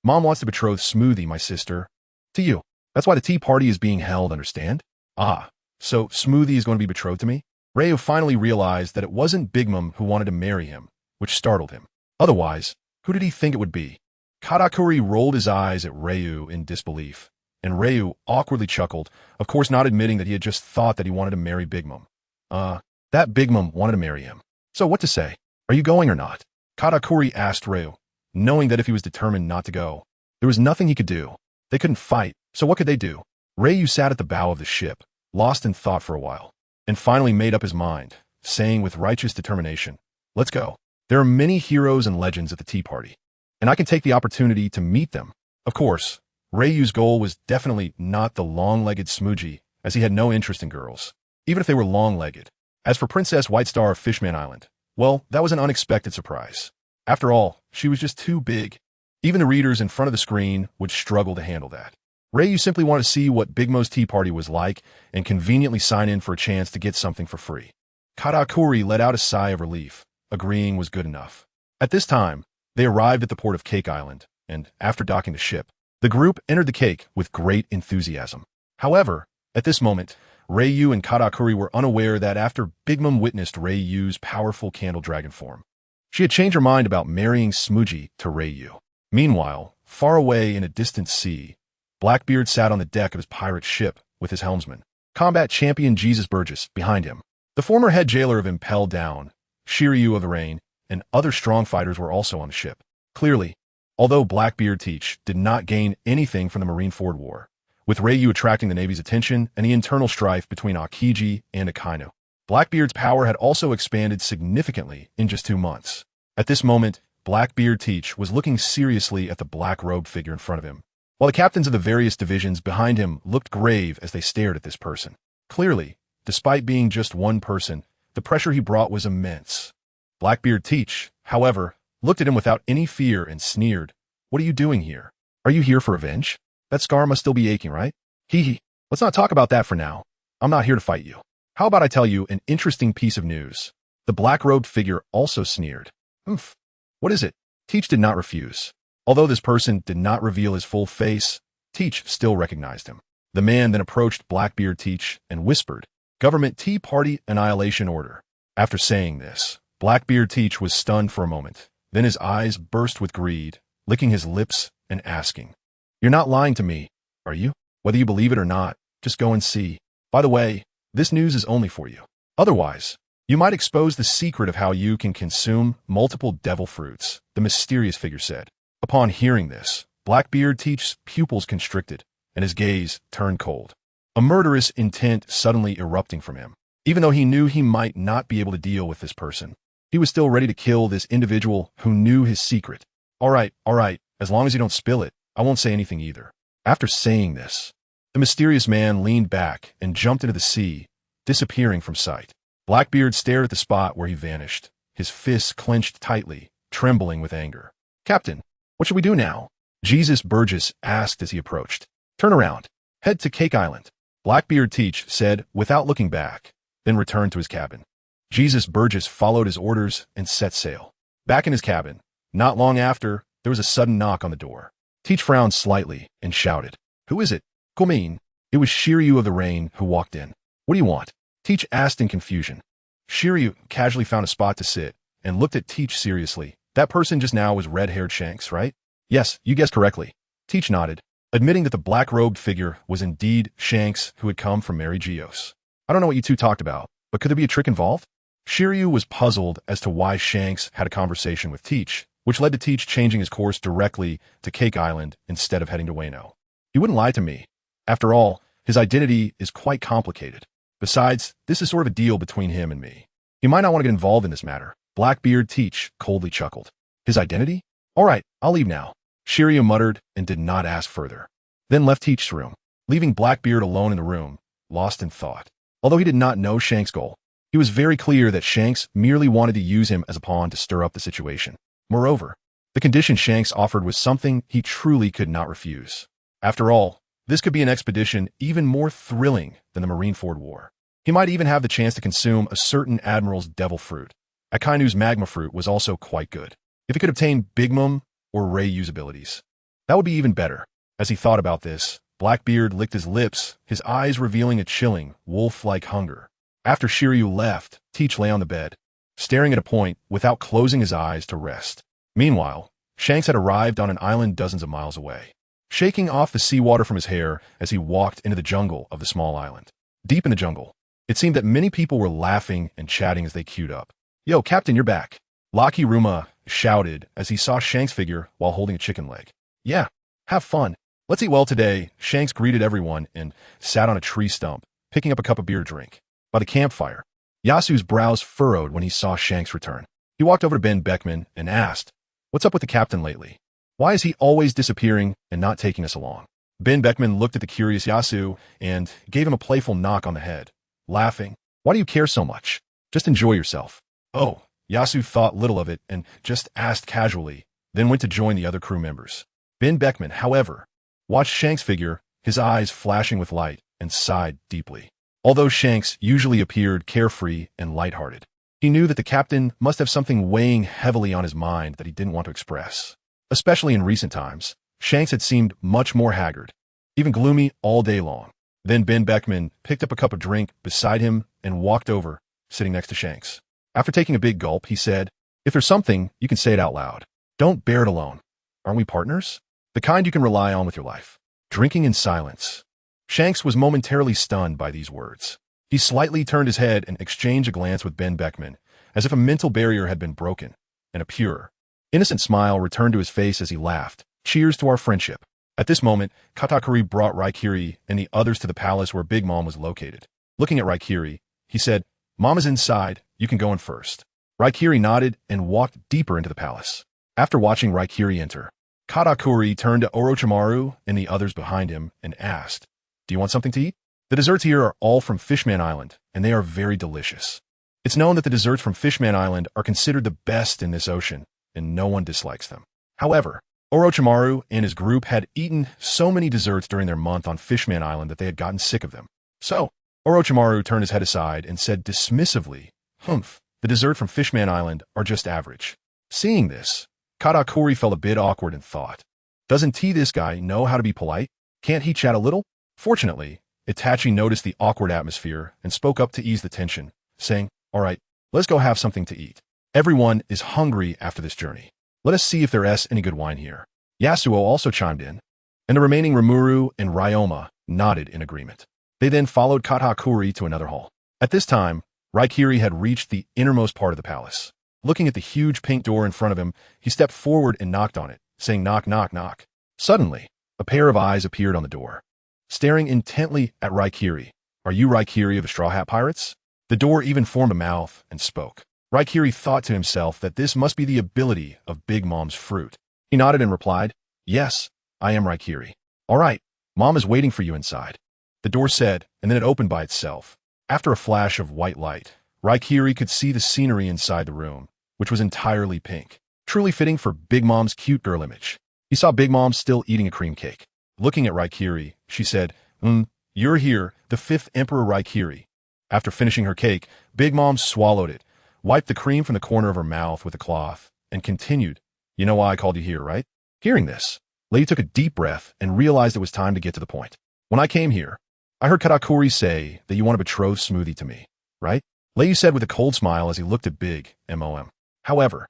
Mom wants to betroth Smoothie, my sister, to you. That's why the tea party is being held, understand? Ah, so Smoothie is going to be betrothed to me? Ryu finally realized that it wasn't Big Mom who wanted to marry him, which startled him. Otherwise, who did he think it would be? Katakuri rolled his eyes at Ryu in disbelief, and Ryu awkwardly chuckled, of course not admitting that he had just thought that he wanted to marry Big Mom. That Big Mom wanted to marry him. So what to say? Are you going or not? Katakuri asked Ryu, knowing that if he was determined not to go, there was nothing he could do. They couldn't fight, so what could they do? Ryu sat at the bow of the ship, lost in thought for a while, and finally made up his mind, saying with righteous determination, Let's go. There are many heroes and legends at the tea party, and I can take the opportunity to meet them. Of course, Ryu's goal was definitely not the long-legged Smoogie, as he had no interest in girls, even if they were long-legged. As for Princess White Star of Fishman Island, well, that was an unexpected surprise. After all, she was just too big. Even the readers in front of the screen would struggle to handle that. Ryu simply wanted to see what Big Mo's tea party was like and conveniently sign in for a chance to get something for free. Katakuri let out a sigh of relief, agreeing was good enough. At this time, they arrived at the port of Cake Island, and after docking the ship, the group entered the cake with great enthusiasm. However, at this moment, Ryu and Katakuri were unaware that after Big Mom witnessed Ryu's powerful candle dragon form, she had changed her mind about marrying Smoogie to Ryu. Meanwhile, far away in a distant sea, Blackbeard sat on the deck of his pirate ship with his helmsman, combat champion Jesus Burgess, behind him. The former head jailer of Impel Down, Shiryu of the Rain, and other strong fighters were also on the ship. Clearly, although Blackbeard Teach did not gain anything from the Marineford War, with Ryu attracting the Navy's attention and the internal strife between Aokiji and Akainu, Blackbeard's power had also expanded significantly in just 2 months. At this moment, Blackbeard Teach was looking seriously at the black-robed figure in front of him, while the captains of the various divisions behind him looked grave as they stared at this person. Clearly, despite being just one person, the pressure he brought was immense. Blackbeard Teach, however, looked at him without any fear and sneered, What are you doing here? Are you here for revenge? That scar must still be aching, right? Hee. Let's not talk about that for now. I'm not here to fight you. How about I tell you an interesting piece of news? The black-robed figure also sneered. Humph. What is it? Teach did not refuse. Although this person did not reveal his full face, Teach still recognized him. The man then approached Blackbeard Teach and whispered, Government Tea Party Annihilation Order. After saying this, Blackbeard Teach was stunned for a moment. Then his eyes burst with greed, licking his lips and asking, You're not lying to me, are you? Whether you believe it or not, just go and see. By the way, this news is only for you. Otherwise, you might expose the secret of how you can consume multiple devil fruits, the mysterious figure said. Upon hearing this, Blackbeard Teach's pupils constricted, and his gaze turned cold, a murderous intent suddenly erupting from him, even though he knew he might not be able to deal with this person. He was still ready to kill this individual who knew his secret. All right, as long as you don't spill it, I won't say anything either. After saying this, the mysterious man leaned back and jumped into the sea, disappearing from sight. Blackbeard stared at the spot where he vanished, his fists clenched tightly, trembling with anger. Captain, what should we do now? Jesus Burgess asked as he approached. Turn around. Head to Cake Island. Blackbeard Teach said without looking back, then returned to his cabin. Jesus Burgess followed his orders and set sail. Back in his cabin, not long after, there was a sudden knock on the door. Teach frowned slightly and shouted, Who is it? Komin. It was Shiryu of the Rain who walked in. What do you want? Teach asked in confusion. Shiryu casually found a spot to sit and looked at Teach seriously. That person just now was red-haired Shanks, right? Yes, you guessed correctly. Teach nodded, admitting that the black-robed figure was indeed Shanks who had come from Mary Geos. I don't know what you two talked about, but could there be a trick involved? Shiryu was puzzled as to why Shanks had a conversation with Teach, which led to Teach changing his course directly to Cake Island instead of heading to Wano. He wouldn't lie to me. After all, his identity is quite complicated. Besides, this is sort of a deal between him and me. He might not want to get involved in this matter. Blackbeard Teach coldly chuckled. His identity? All right, I'll leave now. Shiryu muttered and did not ask further. Then left Teach's room, leaving Blackbeard alone in the room, lost in thought. Although he did not know Shanks' goal, he was very clear that Shanks merely wanted to use him as a pawn to stir up the situation. Moreover, the condition Shanks offered was something he truly could not refuse. After all, this could be an expedition even more thrilling than the Marineford War. He might even have the chance to consume a certain admiral's devil fruit. Akainu's magma fruit was also quite good. If he could obtain Big Mum or Ray usabilities, that would be even better. As he thought about this, Blackbeard licked his lips, his eyes revealing a chilling, wolf-like hunger. After Shiryu left, Teach lay on the bed, staring at a point without closing his eyes to rest. Meanwhile, Shanks had arrived on an island dozens of miles away, shaking off the seawater from his hair as he walked into the jungle of the small island. Deep in the jungle, it seemed that many people were laughing and chatting as they queued up. Yo, Captain, you're back. Laki Ruma shouted as he saw Shanks' figure while holding a chicken leg. Yeah, have fun. Let's eat well today. Shanks greeted everyone and sat on a tree stump, picking up a cup of beer to drink. By the campfire, Yasu's brows furrowed when he saw Shanks return. He walked over to Ben Beckman and asked, What's up with the captain lately? Why is he always disappearing and not taking us along? Ben Beckman looked at the curious Yasu and gave him a playful knock on the head, laughing. Why do you care so much? Just enjoy yourself. Oh, Yasu thought little of it and just asked casually, then went to join the other crew members. Ben Beckman, however, watched Shanks' figure, his eyes flashing with light, and sighed deeply. Although Shanks usually appeared carefree and lighthearted, he knew that the captain must have something weighing heavily on his mind that he didn't want to express. Especially in recent times, Shanks had seemed much more haggard, even gloomy all day long. Then Ben Beckman picked up a cup of drink beside him and walked over, sitting next to Shanks. After taking a big gulp, he said, If there's something, you can say it out loud. Don't bear it alone. Aren't we partners? The kind you can rely on with your life. Drinking in silence. Shanks was momentarily stunned by these words. He slightly turned his head and exchanged a glance with Ben Beckman, as if a mental barrier had been broken, and a pure, innocent smile returned to his face as he laughed. Cheers to our friendship. At this moment, Katakuri brought Raikiri and the others to the palace where Big Mom was located. Looking at Raikiri, he said, Mama's inside, you can go in first. Raikiri nodded and walked deeper into the palace. After watching Raikiri enter, Katakuri turned to Orochimaru and the others behind him and asked, Do you want something to eat? The desserts here are all from Fishman Island, and they are very delicious. It's known that the desserts from Fishman Island are considered the best in this ocean, and no one dislikes them. However, Orochimaru and his group had eaten so many desserts during their month on Fishman Island that they had gotten sick of them. So, Orochimaru turned his head aside and said dismissively, Humph, the dessert from Fishman Island are just average. Seeing this, Katakuri felt a bit awkward and thought, Doesn't this guy know how to be polite? Can't he chat a little? Fortunately, Itachi noticed the awkward atmosphere and spoke up to ease the tension, saying, All right, let's go have something to eat. Everyone is hungry after this journey. Let us see if there's any good wine here. Yasuo also chimed in, and the remaining Rimuru and Ryoma nodded in agreement. They then followed Katakuri to another hall. At this time, Raikiri had reached the innermost part of the palace. Looking at the huge pink door in front of him, he stepped forward and knocked on it, saying knock, knock, knock. Suddenly, a pair of eyes appeared on the door, staring intently at Raikiri. Are you Raikiri of the Straw Hat Pirates? The door even formed a mouth and spoke. Raikiri thought to himself that this must be the ability of Big Mom's fruit. He nodded and replied, "Yes, I am Raikiri." "All right, Mom is waiting for you inside," the door said, and then it opened by itself. After a flash of white light, Raikiri could see the scenery inside the room, which was entirely pink, truly fitting for Big Mom's cute girl image. He saw Big Mom still eating a cream cake. Looking at Raikiri, she said, "You're here, the 5th Emperor Raikiri." After finishing her cake, Big Mom swallowed it, wiped the cream from the corner of her mouth with a cloth, and continued, "You know why I called you here, right?" Hearing this, Lei took a deep breath and realized it was time to get to the point. "When I came here, I heard Katakuri say that you want to betroth Smoothie to me, right?" Lei said with a cold smile as he looked at Big Mom. However,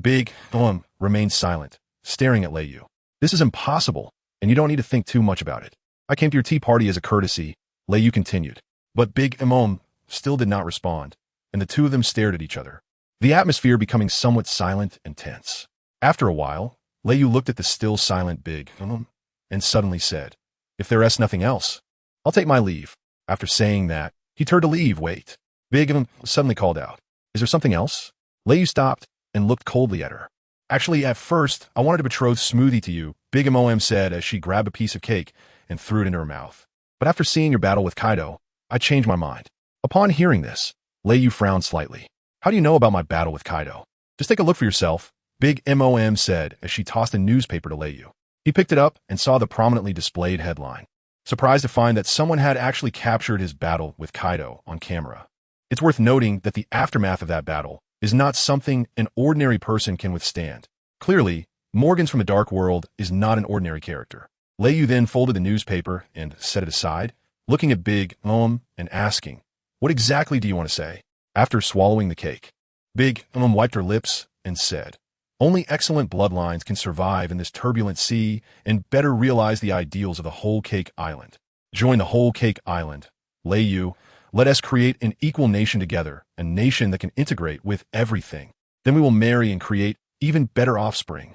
Big Mom remained silent, staring at Lei. "This is impossible, and you don't need to think too much about it. I came to your tea party as a courtesy," Lei continued. But Big Mom still did not respond, and the two of them stared at each other, the atmosphere becoming somewhat silent and tense. After a while, Lei looked at the still silent Big Mom and suddenly said, "If there is nothing else, I'll take my leave." After saying that, he turned to leave. "Wait," Big Mom suddenly called out. "Is there something else?" Lei stopped and looked coldly at her. "Actually, at first, I wanted to betroth Smoothie to you," Big Mom said as she grabbed a piece of cake and threw it into her mouth. "But after seeing your battle with Kaido, I changed my mind." Upon hearing this, Lei frowned slightly. "How do you know about my battle with Kaido?" "Just take a look for yourself," Big Mom said as she tossed a newspaper to Lei. He picked it up and saw the prominently displayed headline, surprised to find that someone had actually captured his battle with Kaido on camera. It's worth noting that the aftermath of that battle is not something an ordinary person can withstand. Clearly, Morgans from the Dark World is not an ordinary character. Lei then folded the newspaper and set it aside, looking at Big Mom and asking, "What exactly do you want to say?" After swallowing the cake, Big Mom wiped her lips and said, "Only excellent bloodlines can survive in this turbulent sea and better realize the ideals of the Whole Cake Island. Join the Whole Cake Island. Lei, let us create an equal nation together, a nation that can integrate with everything. Then we will marry and create even better offspring."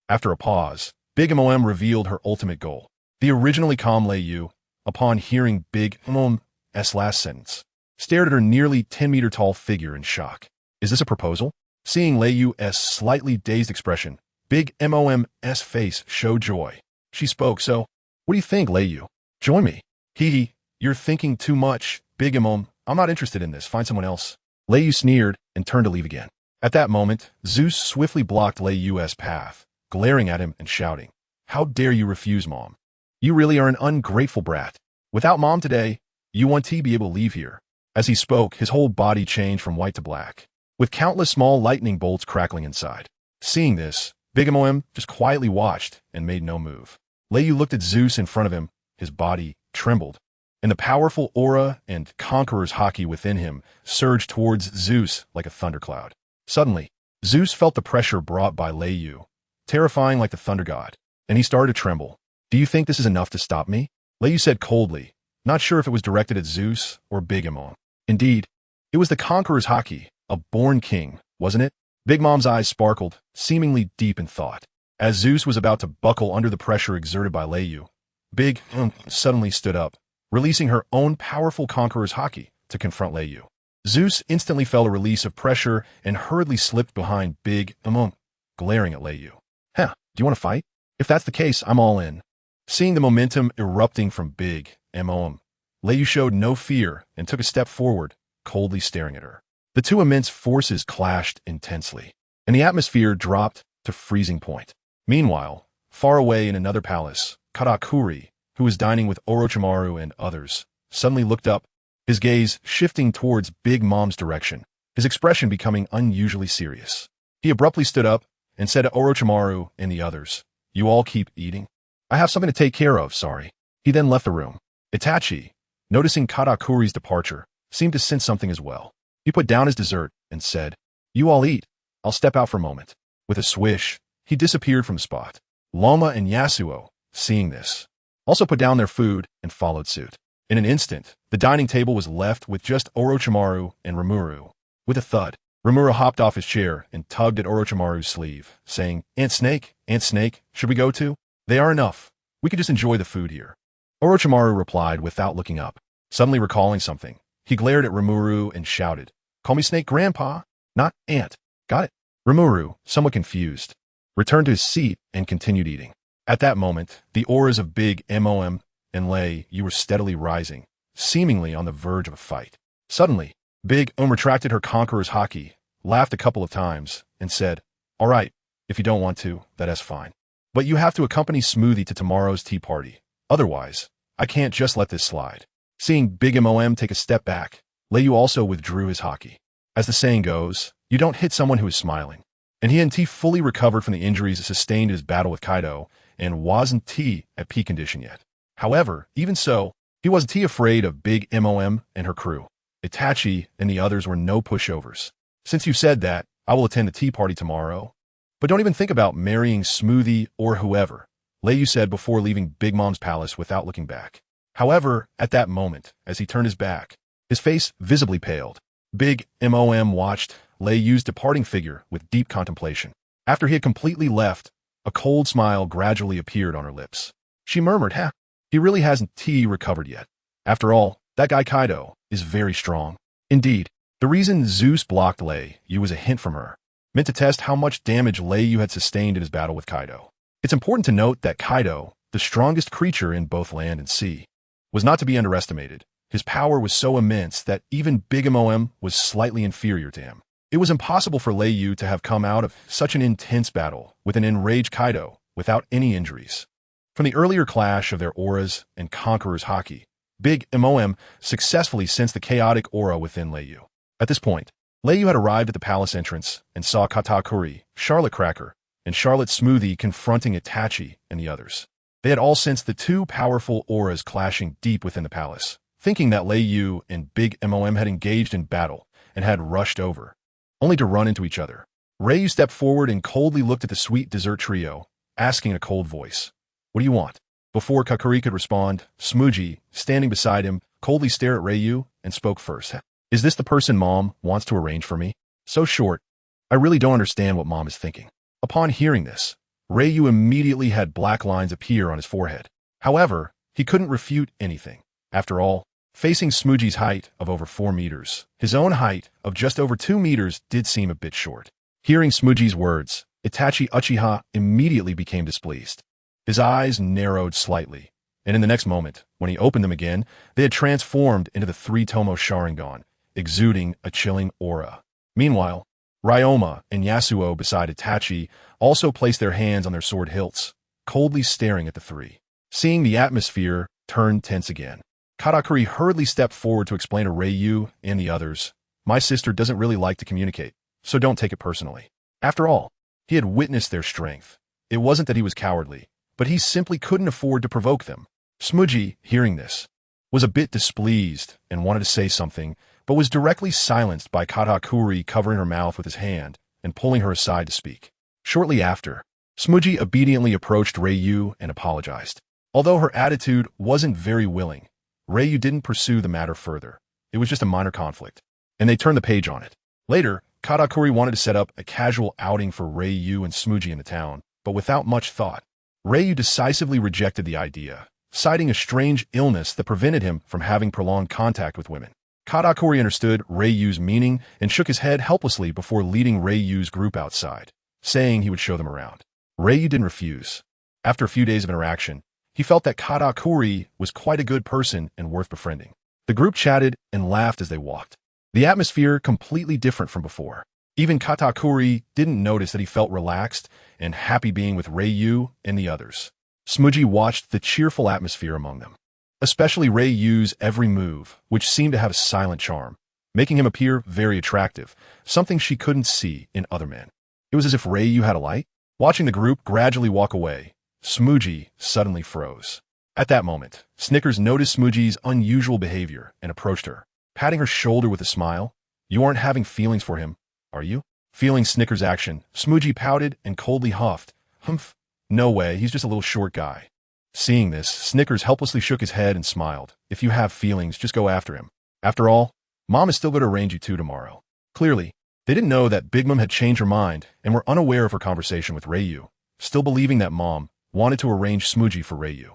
After a pause, Big Mom revealed her ultimate goal. The originally calm Lei, upon hearing Big Mom's last sentence, stared at her nearly 10-meter tall figure in shock. "Is this a proposal?" Seeing Lei's slightly dazed expression, Big Mom's face showed joy. She spoke, "So, what do you think, Lei? Join me." "Hee, you're thinking too much, Big Mom. I'm not interested in this. Find someone else." Lei sneered and turned to leave again. At that moment, Zeus swiftly blocked Lei's path, glaring at him and shouting, "How dare you refuse, Mom? You really are an ungrateful brat. Without Mom today, you won't be able to leave here." As he spoke, his whole body changed from white to black, with countless small lightning bolts crackling inside. Seeing this, Big Mom just quietly watched and made no move. Lei looked at Zeus in front of him, his body trembled, and the powerful aura and conqueror's haki within him surged towards Zeus like a thundercloud. Suddenly, Zeus felt the pressure brought by Lei, terrifying like the thunder god, and he started to tremble. "Do you think this is enough to stop me?" Lei said coldly, not sure if it was directed at Zeus or Big Mom. Indeed, it was the conqueror's haki, a born king, wasn't it? Big Mom's eyes sparkled, seemingly deep in thought. As Zeus was about to buckle under the pressure exerted by Lei, Big Mom suddenly stood up, releasing her own powerful conqueror's haki to confront Lei. Zeus instantly felt a release of pressure and hurriedly slipped behind Big Mom, glaring at Lei. "Do you want to fight? If that's the case, I'm all in." Seeing the momentum erupting from Big Mom, Lei showed no fear and took a step forward, coldly staring at her. The two immense forces clashed intensely, and the atmosphere dropped to freezing point. Meanwhile, far away in another palace, Katakuri, who was dining with Orochimaru and others, suddenly looked up, his gaze shifting towards Big Mom's direction, his expression becoming unusually serious. He abruptly stood up and said to Orochimaru and the others, "You all keep eating. I have something to take care of, sorry." He then left the room. Itachi, noticing Katakuri's departure, seemed to sense something as well. He put down his dessert and said, "You all eat. I'll step out for a moment." With a swish, he disappeared from the spot. Lama and Yasuo, seeing this, also put down their food and followed suit. In an instant, the dining table was left with just Orochimaru and Rimuru. With a thud, Rimuru hopped off his chair and tugged at Orochimaru's sleeve, saying, Aunt Snake, should we go too?" "They are enough. We could just enjoy the food here." Orochimaru replied without looking up. Suddenly recalling something, he glared at Rimuru and shouted, "Call me Snake Grandpa." not ant. Got it? Rimuru, somewhat confused, returned to his seat and continued eating. At that moment, the auras of Big Mom and Lei Yu were steadily rising, seemingly on the verge of a fight. Suddenly, Big retracted her conqueror's haki, laughed a couple of times, and said, "All right, if you don't want to, that's fine. But you have to accompany Smoothie to tomorrow's tea party. Otherwise, I can't just let this slide." Seeing Big Mom take a step back, Lei Yu also withdrew his haki. As the saying goes, you don't hit someone who is smiling. And he and T fully recovered from the injuries sustained in his battle with Kaido, and wasn't T at peak condition yet. However, even so, he wasn't T afraid of Big Mom and her crew. Itachi and the others were no pushovers. "Since you said that, I will attend the tea party tomorrow. But don't even think about marrying Smoothie or whoever," Lei Yu said before leaving Big Mom's palace without looking back. However, at that moment, as he turned his back, his face visibly paled. Big Mom watched Lei Yu's departing figure with deep contemplation. After he had completely left, a cold smile gradually appeared on her lips. She murmured, he really hasn't recovered yet. After all, that guy Kaido is very strong." Indeed, the reason Zeus blocked Lei Yu was a hint from her, meant to test how much damage Lei Yu had sustained in his battle with Kaido. It's important to note that Kaido, the strongest creature in both land and sea, was not to be underestimated. His power was so immense that even Big Mom was slightly inferior to him. It was impossible for Lei Yu to have come out of such an intense battle with an enraged Kaido without any injuries. From the earlier clash of their auras and Conqueror's haki, Big Mom successfully sensed the chaotic aura within Lei Yu. At this point, Lei Yu had arrived at the palace entrance and saw Katakuri, Charlotte Cracker, and Charlotte Smoothie confronting Itachi and the others. They had all sensed the two powerful auras clashing deep within the palace, thinking that Lei Yu and Big Mom had engaged in battle and had rushed over, only to run into each other. Rei stepped forward and coldly looked at the sweet dessert trio, asking in a cold voice, "What do you want?" Before Kakuri could respond, Smoothie, standing beside him, coldly stared at Rei and spoke first. "Is this the person Mom wants to arrange for me? So short, I really don't understand what Mom is thinking." Upon hearing this, Rei immediately had black lines appear on his forehead. However, he couldn't refute anything. After all, facing Smoothie's height of over 4 meters, his own height of just over 2 meters did seem a bit short. Hearing Smoothie's words, Itachi Uchiha immediately became displeased. His eyes narrowed slightly, and in the next moment, when he opened them again, they had transformed into the 3-Tomo Sharingan, exuding a chilling aura. Meanwhile, Ryoma and Yasuo beside Itachi also placed their hands on their sword hilts, coldly staring at the three. Seeing the atmosphere turn tense again, Katakuri hurriedly stepped forward to explain to Rei and the others, "My sister doesn't really like to communicate, so don't take it personally." After all, he had witnessed their strength. It wasn't that he was cowardly, but he simply couldn't afford to provoke them. Smoothie, hearing this, was a bit displeased and wanted to say something, but was directly silenced by Katakuri covering her mouth with his hand and pulling her aside to speak. Shortly after, Smoothie obediently approached Rei and apologized. Although her attitude wasn't very willing, Rei didn't pursue the matter further. It was just a minor conflict, and they turned the page on it. Later, Katakuri wanted to set up a casual outing for Rei and Smoothie in the town, but without much thought, Rei decisively rejected the idea, citing a strange illness that prevented him from having prolonged contact with women. Katakuri understood Rei's meaning and shook his head helplessly before leading Rei's group outside, saying he would show them around. Rei didn't refuse. After a few days of interaction, he felt that Katakuri was quite a good person and worth befriending. The group chatted and laughed as they walked. The atmosphere completely different from before. Even Katakuri didn't notice that he felt relaxed and happy being with Rei and the others. Smoothie watched the cheerful atmosphere among them, especially Rei's every move, which seemed to have a silent charm, making him appear very attractive, something she couldn't see in other men. It was as if Rei had a light. Watching the group gradually walk away, Smoothie suddenly froze. At that moment, Snickers noticed Smoothie's unusual behavior and approached her, patting her shoulder with a smile. "You aren't having feelings for him, are you?" Feeling Snickers' action, Smoothie pouted and coldly huffed. "Humph, no way, he's just a little short guy." Seeing this, Snickers helplessly shook his head and smiled. "If you have feelings, just go after him. After all, Mom is still going to arrange you two tomorrow." Clearly, they didn't know that Big Mom had changed her mind and were unaware of her conversation with Rei, still believing that Mom wanted to arrange Smoothie for Rei.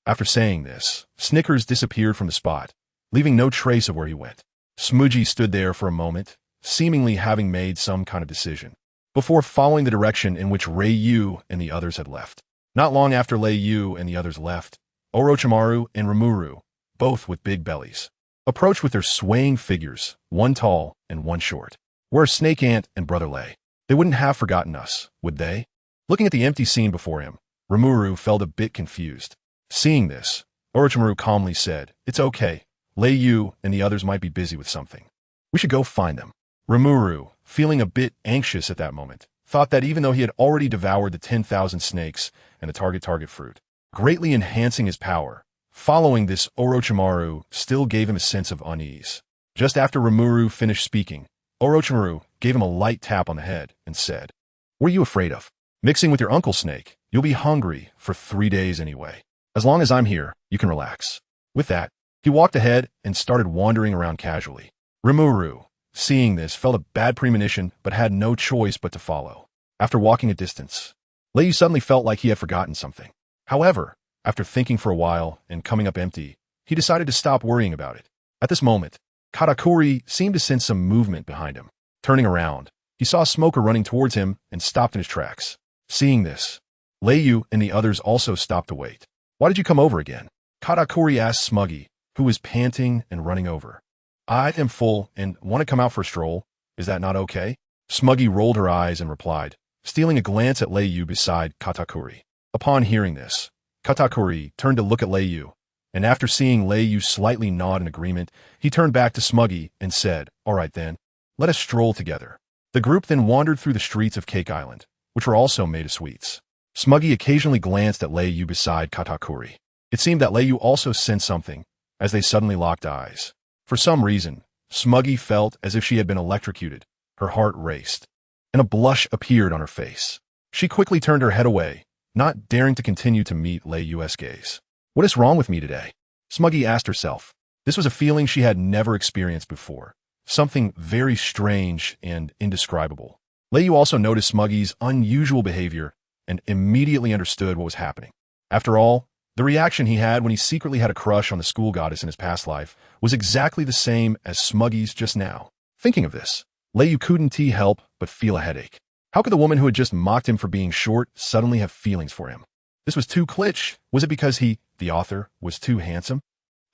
After saying this, Snickers disappeared from the spot, leaving no trace of where he went. Smoothie stood there for a moment, seemingly having made some kind of decision, before following the direction in which Rei Yu and the others had left. Not long after Rei Yu and the others left, Orochimaru and Rimuru, both with big bellies, approached with their swaying figures, one tall and one short. Where Snake Ant and Brother lay. They wouldn't have forgotten us, would they? Looking at the empty scene before him, Rimuru felt a bit confused. Seeing this, Orochimaru calmly said, "It's okay. Rei Yu and the others might be busy with something. We should go find them." Rimuru, feeling a bit anxious at that moment, thought that even though he had already devoured the 10,000 snakes and the target fruit, greatly enhancing his power, following this Orochimaru still gave him a sense of unease. Just after Rimuru finished speaking, Orochimaru gave him a light tap on the head and said, "What are you afraid of? Mixing with your Uncle Snake, you'll be hungry for 3 days anyway. As long as I'm here, you can relax." With that, he walked ahead and started wandering around casually. Rimuru, seeing this, felt a bad premonition but had no choice but to follow. After walking a distance, Rei Yu suddenly felt like he had forgotten something. However, after thinking for a while and coming up empty, he decided to stop worrying about it. At this moment, Katakuri seemed to sense some movement behind him. Turning around, he saw a smoker running towards him and stopped in his tracks. Seeing this, Rei Yu and the others also stopped to wait. "Why did you come over again?" Katakuri asked Smuggy, who was panting and running over. "I am full and want to come out for a stroll. Is that not okay?" Smuggy rolled her eyes and replied, stealing a glance at Rei Yu beside Katakuri. Upon hearing this, Katakuri turned to look at Rei Yu, and after seeing Rei Yu slightly nod in agreement, he turned back to Smuggy and said, "All right then, let us stroll together." The group then wandered through the streets of Cake Island, which were also made of sweets. Smuggy occasionally glanced at Rei Yu beside Katakuri. It seemed that Rei Yu also sensed something, as they suddenly locked eyes. For some reason, Smuggy felt as if she had been electrocuted. Her heart raced, and a blush appeared on her face. She quickly turned her head away, not daring to continue to meet Rei Yu's gaze. "What is wrong with me today?" Smuggy asked herself. This was a feeling she had never experienced before. Something very strange and indescribable. Rei Yu also noticed Smuggy's unusual behavior and immediately understood what was happening. After all, the reaction he had when he secretly had a crush on the school goddess in his past life was exactly the same as Smuggy's just now. Thinking of this, Rei Yu couldn't help but feel a headache. How could the woman who had just mocked him for being short suddenly have feelings for him? This was too klitsch. Was it because he, the author, was too handsome?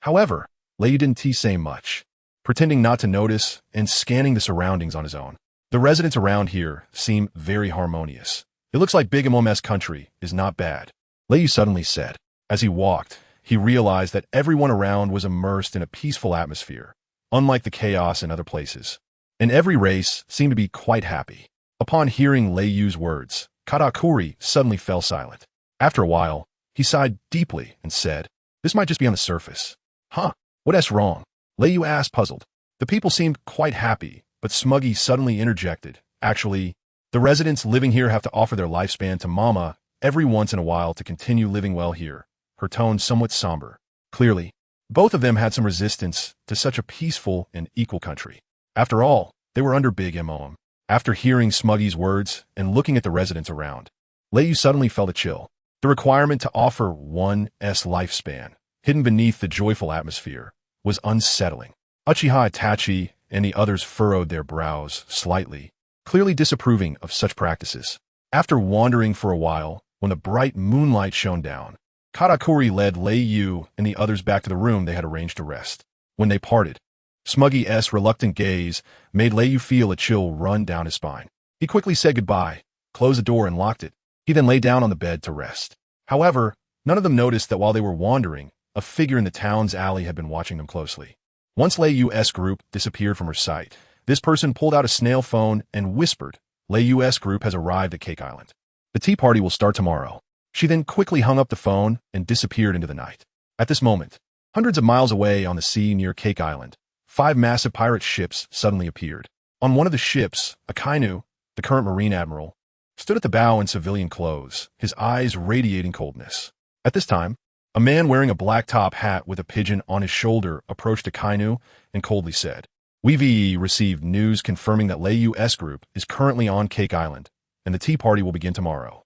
However, Rei Yu didn't say much, pretending not to notice and scanning the surroundings on his own. The residents around here seem very harmonious. "It looks like Big Mom's country is not bad," Rei Yu suddenly said. As he walked, he realized that everyone around was immersed in a peaceful atmosphere, unlike the chaos in other places. And every race seemed to be quite happy. Upon hearing Rei Yu's words, Katakuri suddenly fell silent. After a while, he sighed deeply and said, "This might just be on the surface." "Huh? What's wrong?" Rei Yu asked, puzzled. The people seemed quite happy, but Smuggy suddenly interjected. "Actually, the residents living here have to offer their lifespan to Mama every once in a while to continue living well here," her tone somewhat somber. Clearly, both of them had some resistance to such a peaceful and equal country. After all, they were under Big Mom. After hearing Smuggy's words and looking at the residents around, Rei Yu suddenly felt a chill. The requirement to offer one's lifespan, hidden beneath the joyful atmosphere, was unsettling. Uchiha Itachi and the others furrowed their brows slightly, clearly disapproving of such practices. After wandering for a while, when the bright moonlight shone down, Katakuri led Rei Yu and the others back to the room they had arranged to rest. When they parted, Smuggy's reluctant gaze made Rei Yu feel a chill run down his spine. He quickly said goodbye, closed the door and locked it. He then lay down on the bed to rest. However, none of them noticed that while they were wandering, a figure in the town's alley had been watching them closely. Once Rei Yu's group disappeared from her sight, this person pulled out a snail phone and whispered, "Rei Yu's group has arrived at Cake Island. The tea party will start tomorrow." She then quickly hung up the phone and disappeared into the night. At this moment, hundreds of miles away on the sea near Cake Island, 5 massive pirate ships suddenly appeared. On one of the ships, Akainu, the current Marine Admiral, stood at the bow in civilian clothes, his eyes radiating coldness. At this time, a man wearing a black top hat with a pigeon on his shoulder approached Akainu and coldly said, "We've received news confirming that Rei Yu's group is currently on Cake Island, and the tea party will begin tomorrow."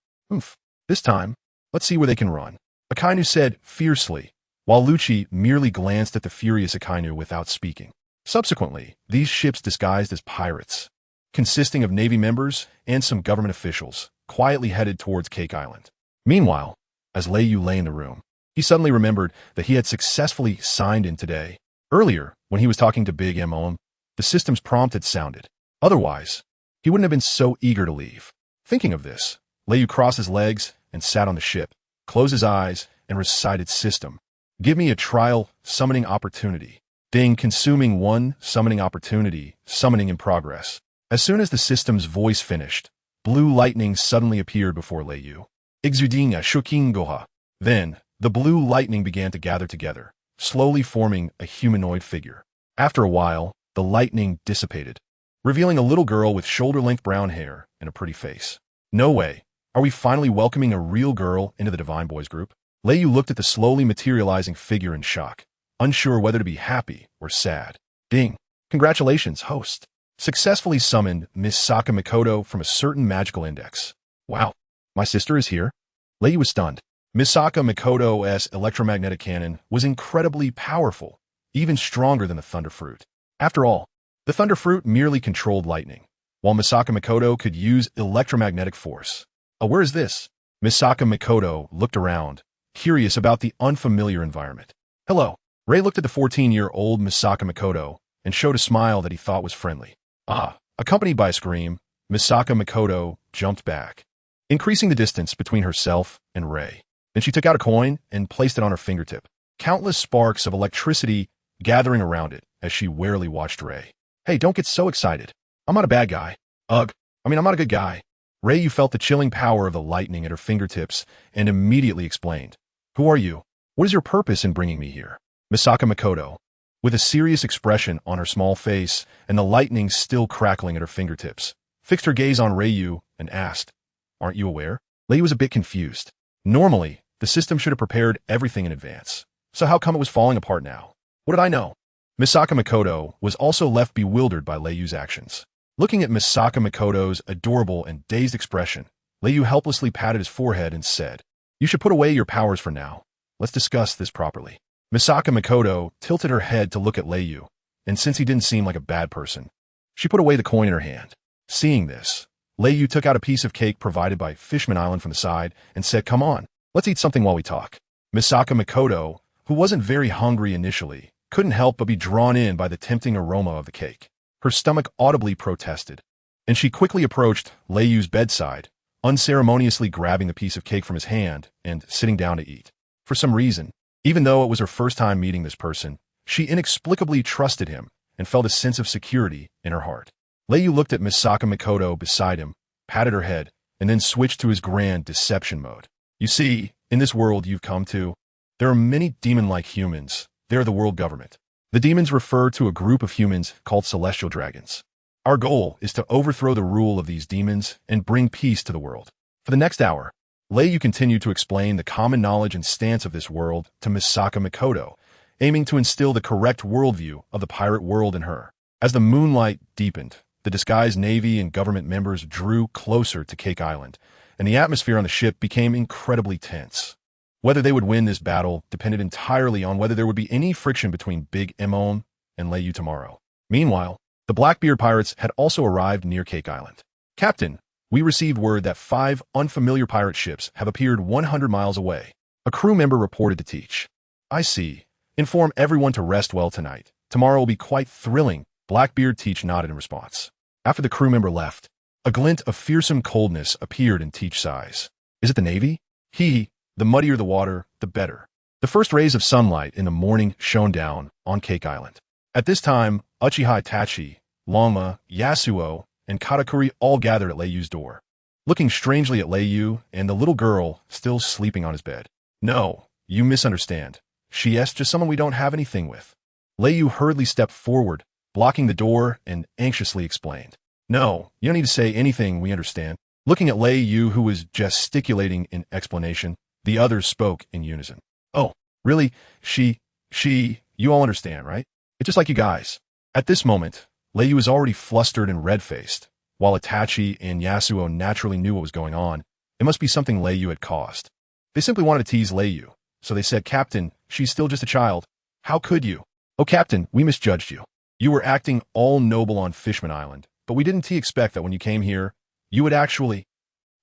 This time, let's see where they can run," Akainu said fiercely, while Lucci merely glanced at the furious Akainu without speaking. Subsequently, these ships disguised as pirates, consisting of Navy members and some government officials, quietly headed towards Cake Island. Meanwhile, as Lei Yu lay in the room, he suddenly remembered that he had successfully signed in today. Earlier, when he was talking to Big M.O.M., the system's prompt had sounded. Otherwise, he wouldn't have been so eager to leave. Thinking of this, Lei Yu crossed his legs and sat on the ship, closed his eyes, and recited system. Give me a trial summoning opportunity. Ding, consuming 1 summoning opportunity, summoning in progress. As soon as the system's voice finished, blue lightning suddenly appeared before Lei Yu. Exuding a shukingoha. Then, the blue lightning began to gather together, slowly forming a humanoid figure. After a while, the lightning dissipated, revealing a little girl with shoulder-length brown hair and a pretty face. No way. Are we finally welcoming a real girl into the Divine Boys group? Lei Yu looked at the slowly materializing figure in shock, unsure whether to be happy or sad. Ding. Congratulations, host. Successfully summoned Miss Saka Mikoto from a certain magical index. Wow. My sister is here? Lei Yu was stunned. Misaka Mikoto's electromagnetic cannon was incredibly powerful, even stronger than the Thunder Fruit. After all, the Thunder Fruit merely controlled lightning, while Misaka Mikoto could use electromagnetic force. Oh, where is this? Misaka Mikoto looked around, curious about the unfamiliar environment. Hello. Ray looked at the 14-year-old Misaka Mikoto and showed a smile that he thought was friendly. Ah, accompanied by a scream, Misaka Mikoto jumped back, increasing the distance between herself and Ray. Then she took out a coin and placed it on her fingertip, countless sparks of electricity gathering around it as she warily watched Ray. Hey, don't get so excited. I'm not a bad guy. I'm not a good guy. Ray Yu felt the chilling power of the lightning at her fingertips and immediately explained. Who are you? What is your purpose in bringing me here? Misaka Mikoto, with a serious expression on her small face and the lightning still crackling at her fingertips, fixed her gaze on Ray Yu and asked, Aren't you aware? Ray Yu was a bit confused. Normally, the system should have prepared everything in advance. So how come it was falling apart now? What did I know? Misaka Mikoto was also left bewildered by Lei Yu's actions. Looking at Misaka Mikoto's adorable and dazed expression, Lei Yu helplessly patted his forehead and said, You should put away your powers for now. Let's discuss this properly. Misaka Mikoto tilted her head to look at Lei Yu, and since he didn't seem like a bad person, she put away the coin in her hand. Seeing this, Lei Yu took out a piece of cake provided by Fishman Island from the side and said, Come on, let's eat something while we talk. Misaka Mikoto, who wasn't very hungry initially, couldn't help but be drawn in by the tempting aroma of the cake. Her stomach audibly protested, and she quickly approached Lei Yu's bedside, unceremoniously grabbing the piece of cake from his hand and sitting down to eat. For some reason, even though it was her first time meeting this person, she inexplicably trusted him and felt a sense of security in her heart. Lei Yu looked at Misaka Mikoto beside him, patted her head, and then switched to his grand deception mode. You see, in this world you've come to, there are many demon-like humans. They are the world government. The demons refer to a group of humans called celestial dragons. Our goal is to overthrow the rule of these demons and bring peace to the world. For the next hour, Lei Yu continued to explain the common knowledge and stance of this world to Misaka Mikoto, aiming to instill the correct worldview of the pirate world in her. As the moonlight deepened, the disguised Navy and government members drew closer to Cake Island, and the atmosphere on the ship became incredibly tense. Whether they would win this battle depended entirely on whether there would be any friction between Big M.O.M. and Lei Yu tomorrow. Meanwhile, the Blackbeard pirates had also arrived near Cake Island. Captain, we received word that 5 unfamiliar pirate ships have appeared 100 miles away. A crew member reported to Teach. I see. Inform everyone to rest well tonight. Tomorrow will be quite thrilling. Blackbeard Teach nodded in response. After the crew member left, a glint of fearsome coldness appeared in Teach's eyes. Is it the Navy? The muddier the water, the better. The first rays of sunlight in the morning shone down on Cake Island. At this time, Uchiha Itachi, Longma, Yasuo, and Katakuri all gathered at Lei Yu's door, looking strangely at Lei Yu and the little girl still sleeping on his bed. No, you misunderstand. She is just someone we don't have anything with. Lei Yu hurriedly stepped forward, blocking the door, and anxiously explained. No, you don't need to say anything, we understand. Looking at Lei Yu, who was gesticulating in explanation, the others spoke in unison. Oh, really? You all understand, right? It's just like you guys. At this moment, Lei Yu was already flustered and red-faced. While Itachi and Yasuo naturally knew what was going on, it must be something Lei Yu had caused. They simply wanted to tease Lei Yu, so they said, Captain, she's still just a child. How could you? Oh, Captain, we misjudged you. You were acting all noble on Fishman Island, but we didn't expect that when you came here, you would actually—"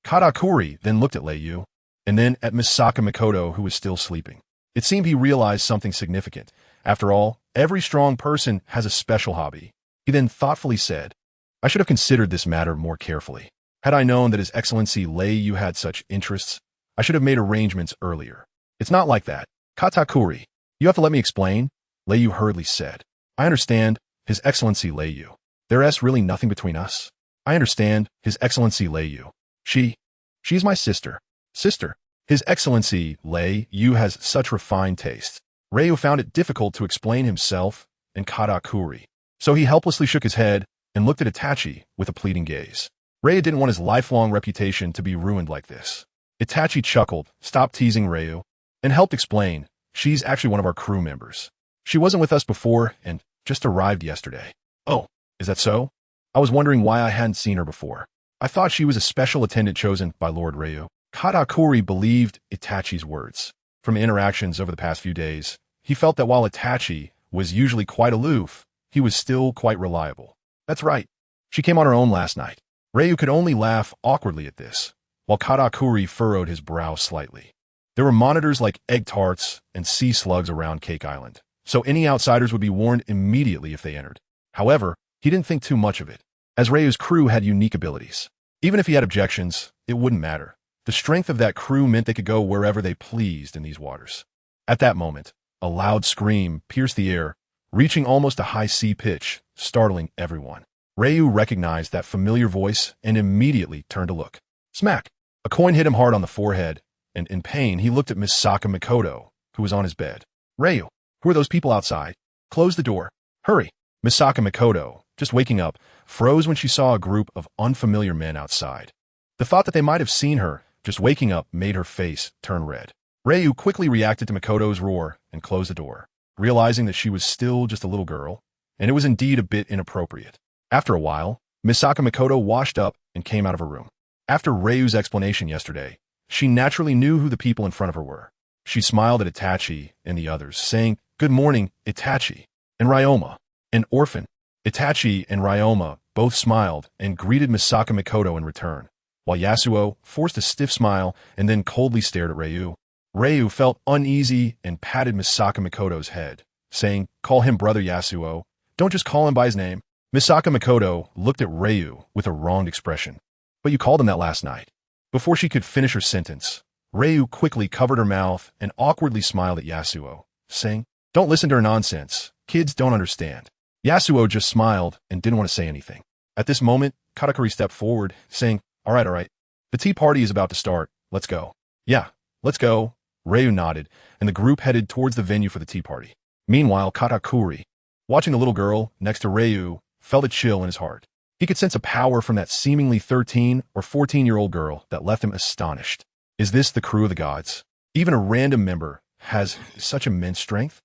Katakuri then looked at Leiyu, and then at Misaka Mikoto, who was still sleeping. It seemed he realized something significant. After all, every strong person has a special hobby. He then thoughtfully said, "I should have considered this matter more carefully. Had I known that His Excellency Leiyu had such interests, I should have made arrangements earlier. It's not like that. Katakuri, you have to let me explain," Leiyu hurriedly said. "I understand, His Excellency Leiyu. There's really nothing between us. I understand, His Excellency Leiyu. She's my sister. Sister. His Excellency Leiyu has such refined taste." Ryu found it difficult to explain himself and Katakuri, so he helplessly shook his head and looked at Itachi with a pleading gaze. Ryu didn't want his lifelong reputation to be ruined like this. Itachi chuckled, stopped teasing Ryu, and helped explain, "She's actually one of our crew members. She wasn't with us before and just arrived yesterday." "Oh, is that so? I was wondering why I hadn't seen her before. I thought she was a special attendant chosen by Lord Ryu." Katakuri believed Itachi's words. From interactions over the past few days, he felt that while Itachi was usually quite aloof, he was still quite reliable. "That's right. She came on her own last night." Ryu could only laugh awkwardly at this, while Katakuri furrowed his brow slightly. There were monitors like egg tarts and sea slugs around Cake Island, so any outsiders would be warned immediately if they entered. However, he didn't think too much of it, as Ryu's crew had unique abilities. Even if he had objections, it wouldn't matter. The strength of that crew meant they could go wherever they pleased in these waters. At that moment, a loud scream pierced the air, reaching almost a high C pitch, startling everyone. Ryu recognized that familiar voice and immediately turned to look. Smack! A coin hit him hard on the forehead, and in pain he looked at Misaka Mikoto, who was on his bed. "Ryu, who are those people outside? Close the door. Hurry!" Misaka Mikoto, just waking up, froze when she saw a group of unfamiliar men outside. The thought that they might have seen her just waking up made her face turn red. Ryu quickly reacted to Mikoto's roar and closed the door, realizing that she was still just a little girl, and it was indeed a bit inappropriate. After a while, Misaka Mikoto washed up and came out of her room. After Ryu's explanation yesterday, she naturally knew who the people in front of her were. She smiled at Itachi and the others, saying, "Good morning, Itachi." And Ryoma, an orphan. Itachi and Ryoma both smiled and greeted Misaka Mikoto in return, while Yasuo forced a stiff smile and then coldly stared at Ryu. Ryu felt uneasy and patted Misaka Mikoto's head, saying, "Call him Brother Yasuo. Don't just call him by his name." Misaka Mikoto looked at Ryu with a wronged expression. "But you called him that last night." Before she could finish her sentence, Ryu quickly covered her mouth and awkwardly smiled at Yasuo, saying, "Don't listen to her nonsense. Kids don't understand." Yasuo just smiled and didn't want to say anything. At this moment, Katakuri stepped forward, saying, all right. The tea party is about to start. Let's go." "Yeah, let's go." Ryu nodded, and the group headed towards the venue for the tea party. Meanwhile, Katakuri, watching the little girl next to Ryu, felt a chill in his heart. He could sense a power from that seemingly 13 or 14-year-old girl that left him astonished. Is this the crew of the gods? Even a random member has such immense strength?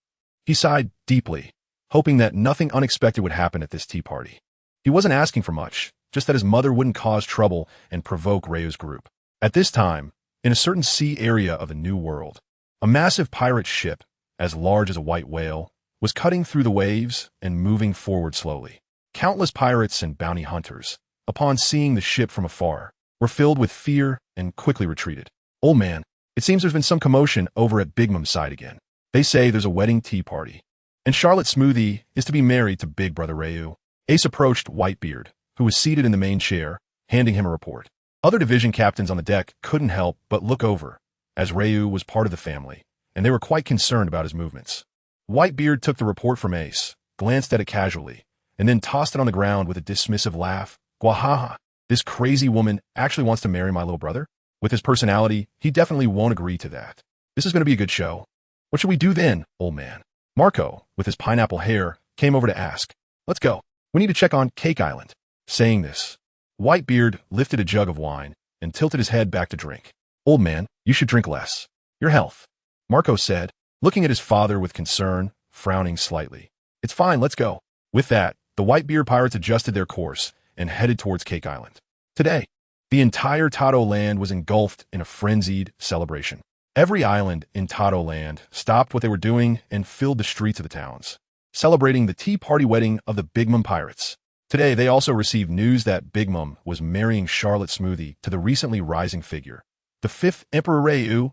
He sighed deeply, hoping that nothing unexpected would happen at this tea party. He wasn't asking for much, just that his mother wouldn't cause trouble and provoke Ryu's group. At this time, in a certain sea area of the New World, a massive pirate ship, as large as a white whale, was cutting through the waves and moving forward slowly. Countless pirates and bounty hunters, upon seeing the ship from afar, were filled with fear and quickly retreated. "Old man, it seems there's been some commotion over at Big Mom's side again. They say there's a wedding tea party, and Charlotte Smoothie is to be married to Big Brother Ryu." Ace approached Whitebeard, who was seated in the main chair, handing him a report. Other division captains on the deck couldn't help but look over, as Ryu was part of the family, and they were quite concerned about his movements. Whitebeard took the report from Ace, glanced at it casually, and then tossed it on the ground with a dismissive laugh. "Gwahaha, this crazy woman actually wants to marry my little brother? With his personality, he definitely won't agree to that. This is going to be a good show. What should we do then, old man?" Marco, with his pineapple hair, came over to ask. "Let's go. We need to check on Cake Island." Saying this, Whitebeard lifted a jug of wine and tilted his head back to drink. "Old man, you should drink less. Your health," Marco said, looking at his father with concern, frowning slightly. "It's fine, let's go." With that, the Whitebeard pirates adjusted their course and headed towards Cake Island. Today, the entire Tado land was engulfed in a frenzied celebration. Every island in Tado land stopped what they were doing and filled the streets of the towns. celebrating the tea party wedding of the Big Mom Pirates. Today, they also received news that Big Mom was marrying Charlotte Smoothie to the recently rising figure, the 5th Emperor Ryu.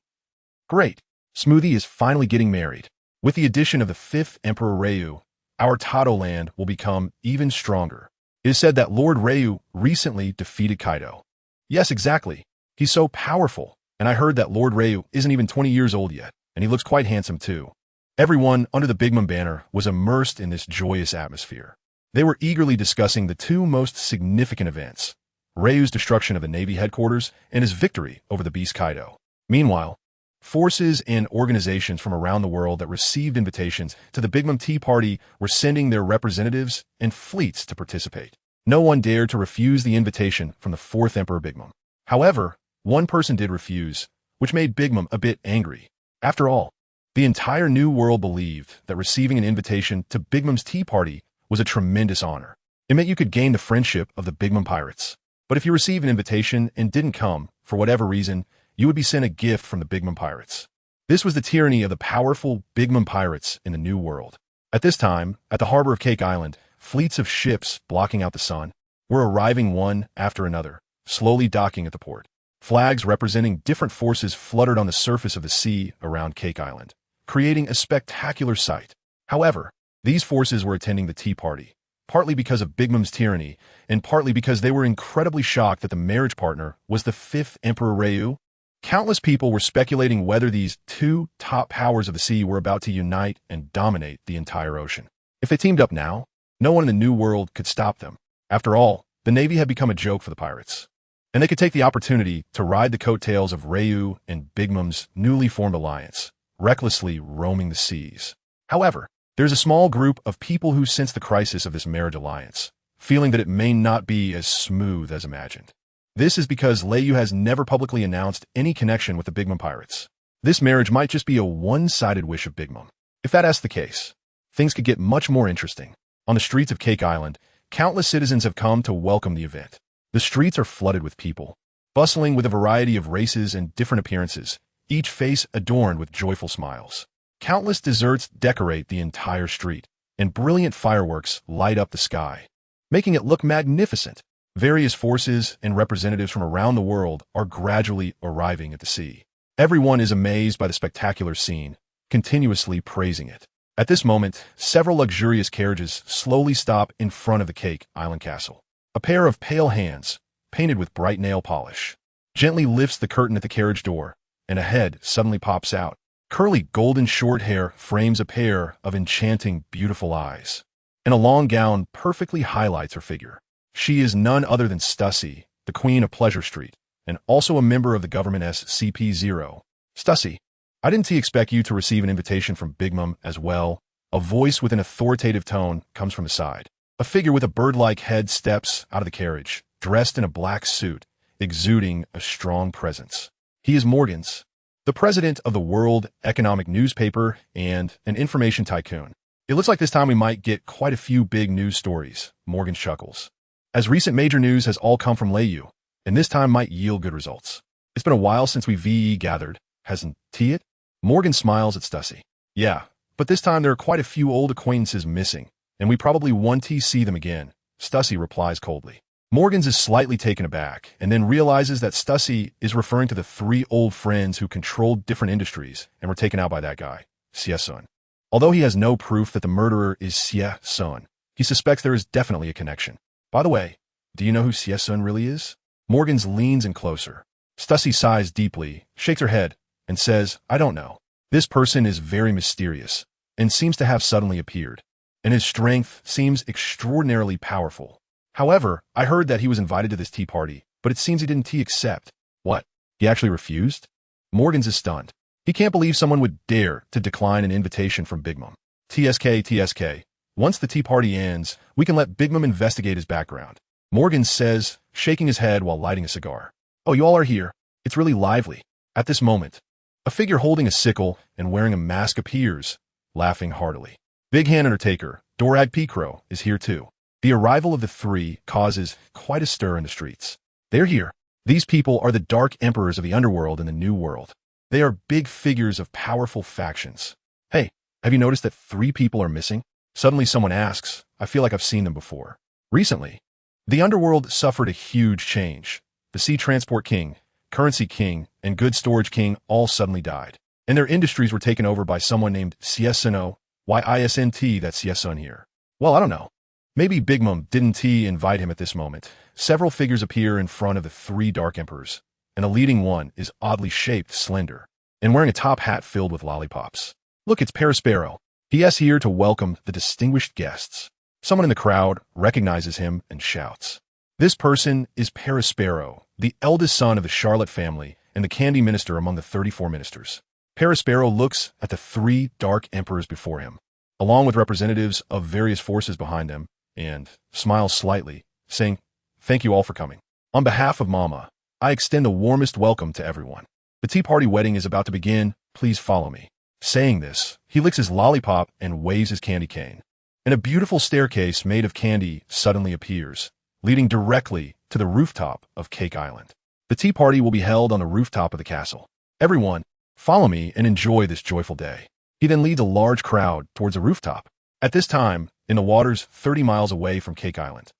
Great! Smoothie is finally getting married. With the addition of the 5th Emperor Ryu, our Tato land will become even stronger. It is said that Lord Ryu recently defeated Kaido. Yes, exactly. He's so powerful, and I heard that Lord Ryu isn't even 20 years old yet, and he looks quite handsome too. Everyone under the Big Mom banner was immersed in this joyous atmosphere. They were eagerly discussing the two most significant events, Ryu's destruction of the Navy headquarters and his victory over the beast Kaido. Meanwhile, forces and organizations from around the world that received invitations to the Big Mom Tea Party were sending their representatives and fleets to participate. No one dared to refuse the invitation from the 4th Emperor Big Mom. However, one person did refuse, which made Big Mom a bit angry. After all, the entire New World believed that receiving an invitation to Big Mom's Tea Party was a tremendous honor. It meant you could gain the friendship of the Big Mom Pirates. But if you received an invitation and didn't come, for whatever reason, you would be sent a gift from the Big Mom Pirates. This was the tyranny of the powerful Big Mom Pirates in the New World. At this time, at the harbor of Cake Island, fleets of ships blocking out the sun were arriving one after another, slowly docking at the port. Flags representing different forces fluttered on the surface of the sea around Cake Island, creating a spectacular sight. However, these forces were attending the tea party, partly because of Big Mom's tyranny, and partly because they were incredibly shocked that the marriage partner was the 5th Emperor Ryu. Countless people were speculating whether these two top powers of the sea were about to unite and dominate the entire ocean. If they teamed up now, no one in the New World could stop them. After all, the Navy had become a joke for the pirates, and they could take the opportunity to ride the coattails of Ryu and Big Mom's newly formed alliance, recklessly roaming the seas. However, there's a small group of people who sense the crisis of this marriage alliance, feeling that it may not be as smooth as imagined. This is because Ryu has never publicly announced any connection with the Big Mom Pirates. This marriage might just be a one-sided wish of Big Mom. If that's the case, things could get much more interesting. On the streets of Cake Island, countless citizens have come to welcome the event. The streets are flooded with people, bustling with a variety of races and different appearances, each face adorned with joyful smiles. Countless desserts decorate the entire street, and brilliant fireworks light up the sky, making it look magnificent. Various forces and representatives from around the world are gradually arriving at the sea. Everyone is amazed by the spectacular scene, continuously praising it. At this moment, several luxurious carriages slowly stop in front of the Cake Island Castle. A pair of pale hands, painted with bright nail polish, gently lifts the curtain at the carriage door, and a head suddenly pops out. Curly golden short hair frames a pair of enchanting, beautiful eyes, and a long gown perfectly highlights her figure. She is none other than Stussy, the Queen of Pleasure Street, and also a member of the government SCP-0. Stussy, I didn't expect you to receive an invitation from Big Mom as well. A voice with an authoritative tone comes from the side. A figure with a bird-like head steps out of the carriage, dressed in a black suit, exuding a strong presence. He is Morgans, the president of the World Economic Newspaper and an information tycoon. It looks like this time we might get quite a few big news stories, Morgan chuckles, as recent major news has all come from Ryu, and this time might yield good results. It's been a while since we VE gathered, hasn't it? Morgan smiles at Stussy. Yeah, but this time there are quite a few old acquaintances missing, and we probably won't see them again, Stussy replies coldly. Morgans is slightly taken aback, and then realizes that Stussy is referring to the 3 old friends who controlled different industries and were taken out by that guy, Xie-sun. Although he has no proof that the murderer is Xie-sun, he suspects there is definitely a connection. By the way, do you know who Xie-sun really is? Morgans leans in closer. Stussy sighs deeply, shakes her head, and says, I don't know. This person is very mysterious, and seems to have suddenly appeared, and his strength seems extraordinarily powerful. However, I heard that he was invited to this tea party, but it seems he didn't accept. What? He actually refused? Morgans is stunned. He can't believe someone would dare to decline an invitation from Big Mom. TSK. Once the tea party ends, we can let Big Mom investigate his background. Morgans says, shaking his head while lighting a cigar. Oh, you all are here. It's really lively. At this moment, a figure holding a sickle and wearing a mask appears, laughing heartily. Big Hand Undertaker, Dorag Picro, is here too. The arrival of the 3 causes quite a stir in the streets. They're here. These people are the Dark Emperors of the Underworld in the New World. They are big figures of powerful factions. Hey, have you noticed that 3 people are missing? Suddenly someone asks, I feel like I've seen them before. Recently, the underworld suffered a huge change. The Sea Transport King, Currency King, and Goods Storage King all suddenly died, and their industries were taken over by someone named Siesno. Why isn't that Sieson here? Well, I don't know. Maybe Big Mom didn't invite him at this moment. Several figures appear in front of the three Dark Emperors, and the leading one is oddly shaped, slender, and wearing a top hat filled with lollipops. Look, it's Perispero. He is here to welcome the distinguished guests. Someone in the crowd recognizes him and shouts. This person is Perispero, the eldest son of the Charlotte family and the candy minister among the 34 ministers. Perispero looks at the three Dark Emperors before him, along with representatives of various forces behind him, and smiles slightly, saying, Thank you all for coming. On behalf of Mama, I extend the warmest welcome to everyone. The tea party wedding is about to begin. Please follow me. Saying this, he licks his lollipop and waves his candy cane. And a beautiful staircase made of candy suddenly appears, leading directly to the rooftop of Cake Island. The tea party will be held on the rooftop of the castle. Everyone, follow me and enjoy this joyful day. He then leads a large crowd towards the rooftop. At this time, in the waters 30 miles away from Cake Island,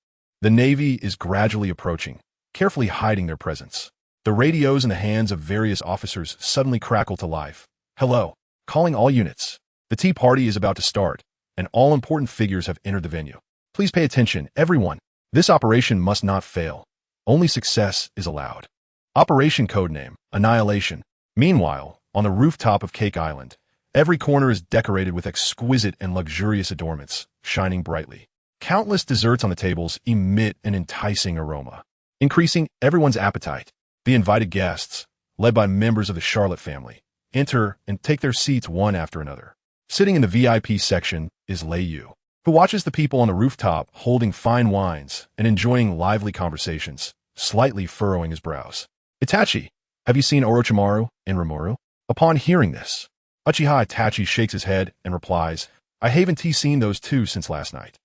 the Navy is gradually approaching, carefully hiding their presence. The radios in the hands of various officers suddenly crackle to life. Hello, calling all units. The tea party is about to start, and all important figures have entered the venue. Please pay attention, everyone. This operation must not fail. Only success is allowed. Operation Codename, Annihilation. Meanwhile, on the rooftop of Cake Island, every corner is decorated with exquisite and luxurious adornments, shining brightly. Countless desserts on the tables emit an enticing aroma, increasing everyone's appetite. The invited guests, led by members of the Charlotte family, enter and take their seats one after another. Sitting in the VIP section is Lei Yu, who watches the people on the rooftop holding fine wines and enjoying lively conversations, slightly furrowing his brows. Itachi, have you seen Orochimaru and Rimuru? Upon hearing this, Uchiha Itachi shakes his head and replies, I haven't seen those two since last night.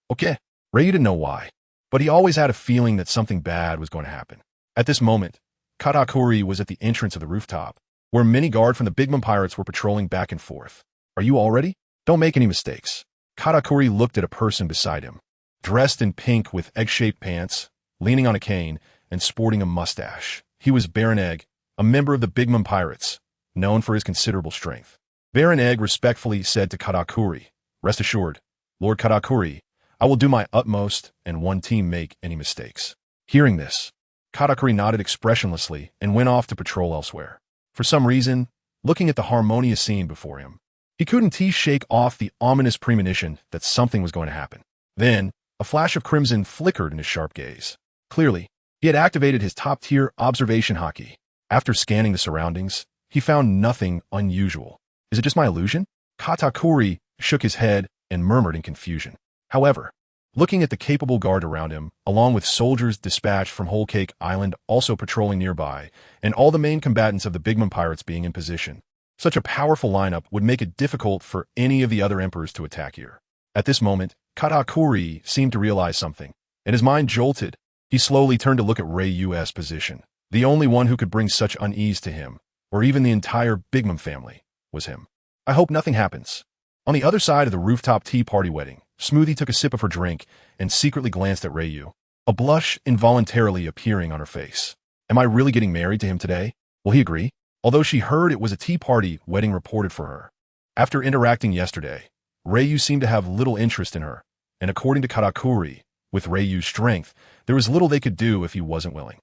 Okay. Ryu didn't know why, but he always had a feeling that something bad was going to happen. At this moment, Katakuri was at the entrance of the rooftop, where many guards from the Big Mom Pirates were patrolling back and forth. Are you all ready? Don't make any mistakes. Katakuri looked at a person beside him, dressed in pink with egg-shaped pants, leaning on a cane, and sporting a mustache. He was Baron Egg, a member of the Big Mom Pirates, known for his considerable strength. Baron Egg respectfully said to Katakuri, Rest assured, Lord Katakuri, I will do my utmost and won't make any mistakes. Hearing this, Katakuri nodded expressionlessly and went off to patrol elsewhere. For some reason, looking at the harmonious scene before him, he couldn't shake off the ominous premonition that something was going to happen. Then, a flash of crimson flickered in his sharp gaze. Clearly, he had activated his top-tier observation haki. After scanning the surroundings, he found nothing unusual. Is it just my illusion? Katakuri shook his head and murmured in confusion. However, looking at the capable guard around him, along with soldiers dispatched from Whole Cake Island also patrolling nearby, and all the main combatants of the Big Mom Pirates being in position, such a powerful lineup would make it difficult for any of the other emperors to attack here. At this moment, Katakuri seemed to realize something, and his mind jolted. He slowly turned to look at Ryu's position. The only one who could bring such unease to him, or even the entire Big Mom family, was him. I hope nothing happens. On the other side of the rooftop tea party wedding, Smoothie took a sip of her drink and secretly glanced at Ryu, a blush involuntarily appearing on her face. Am I really getting married to him today? Will he agree? Although she heard it was a tea party wedding reported for her. After interacting yesterday, Ryu seemed to have little interest in her, and according to Katakuri, with Ryu's strength, there was little they could do if he wasn't willing.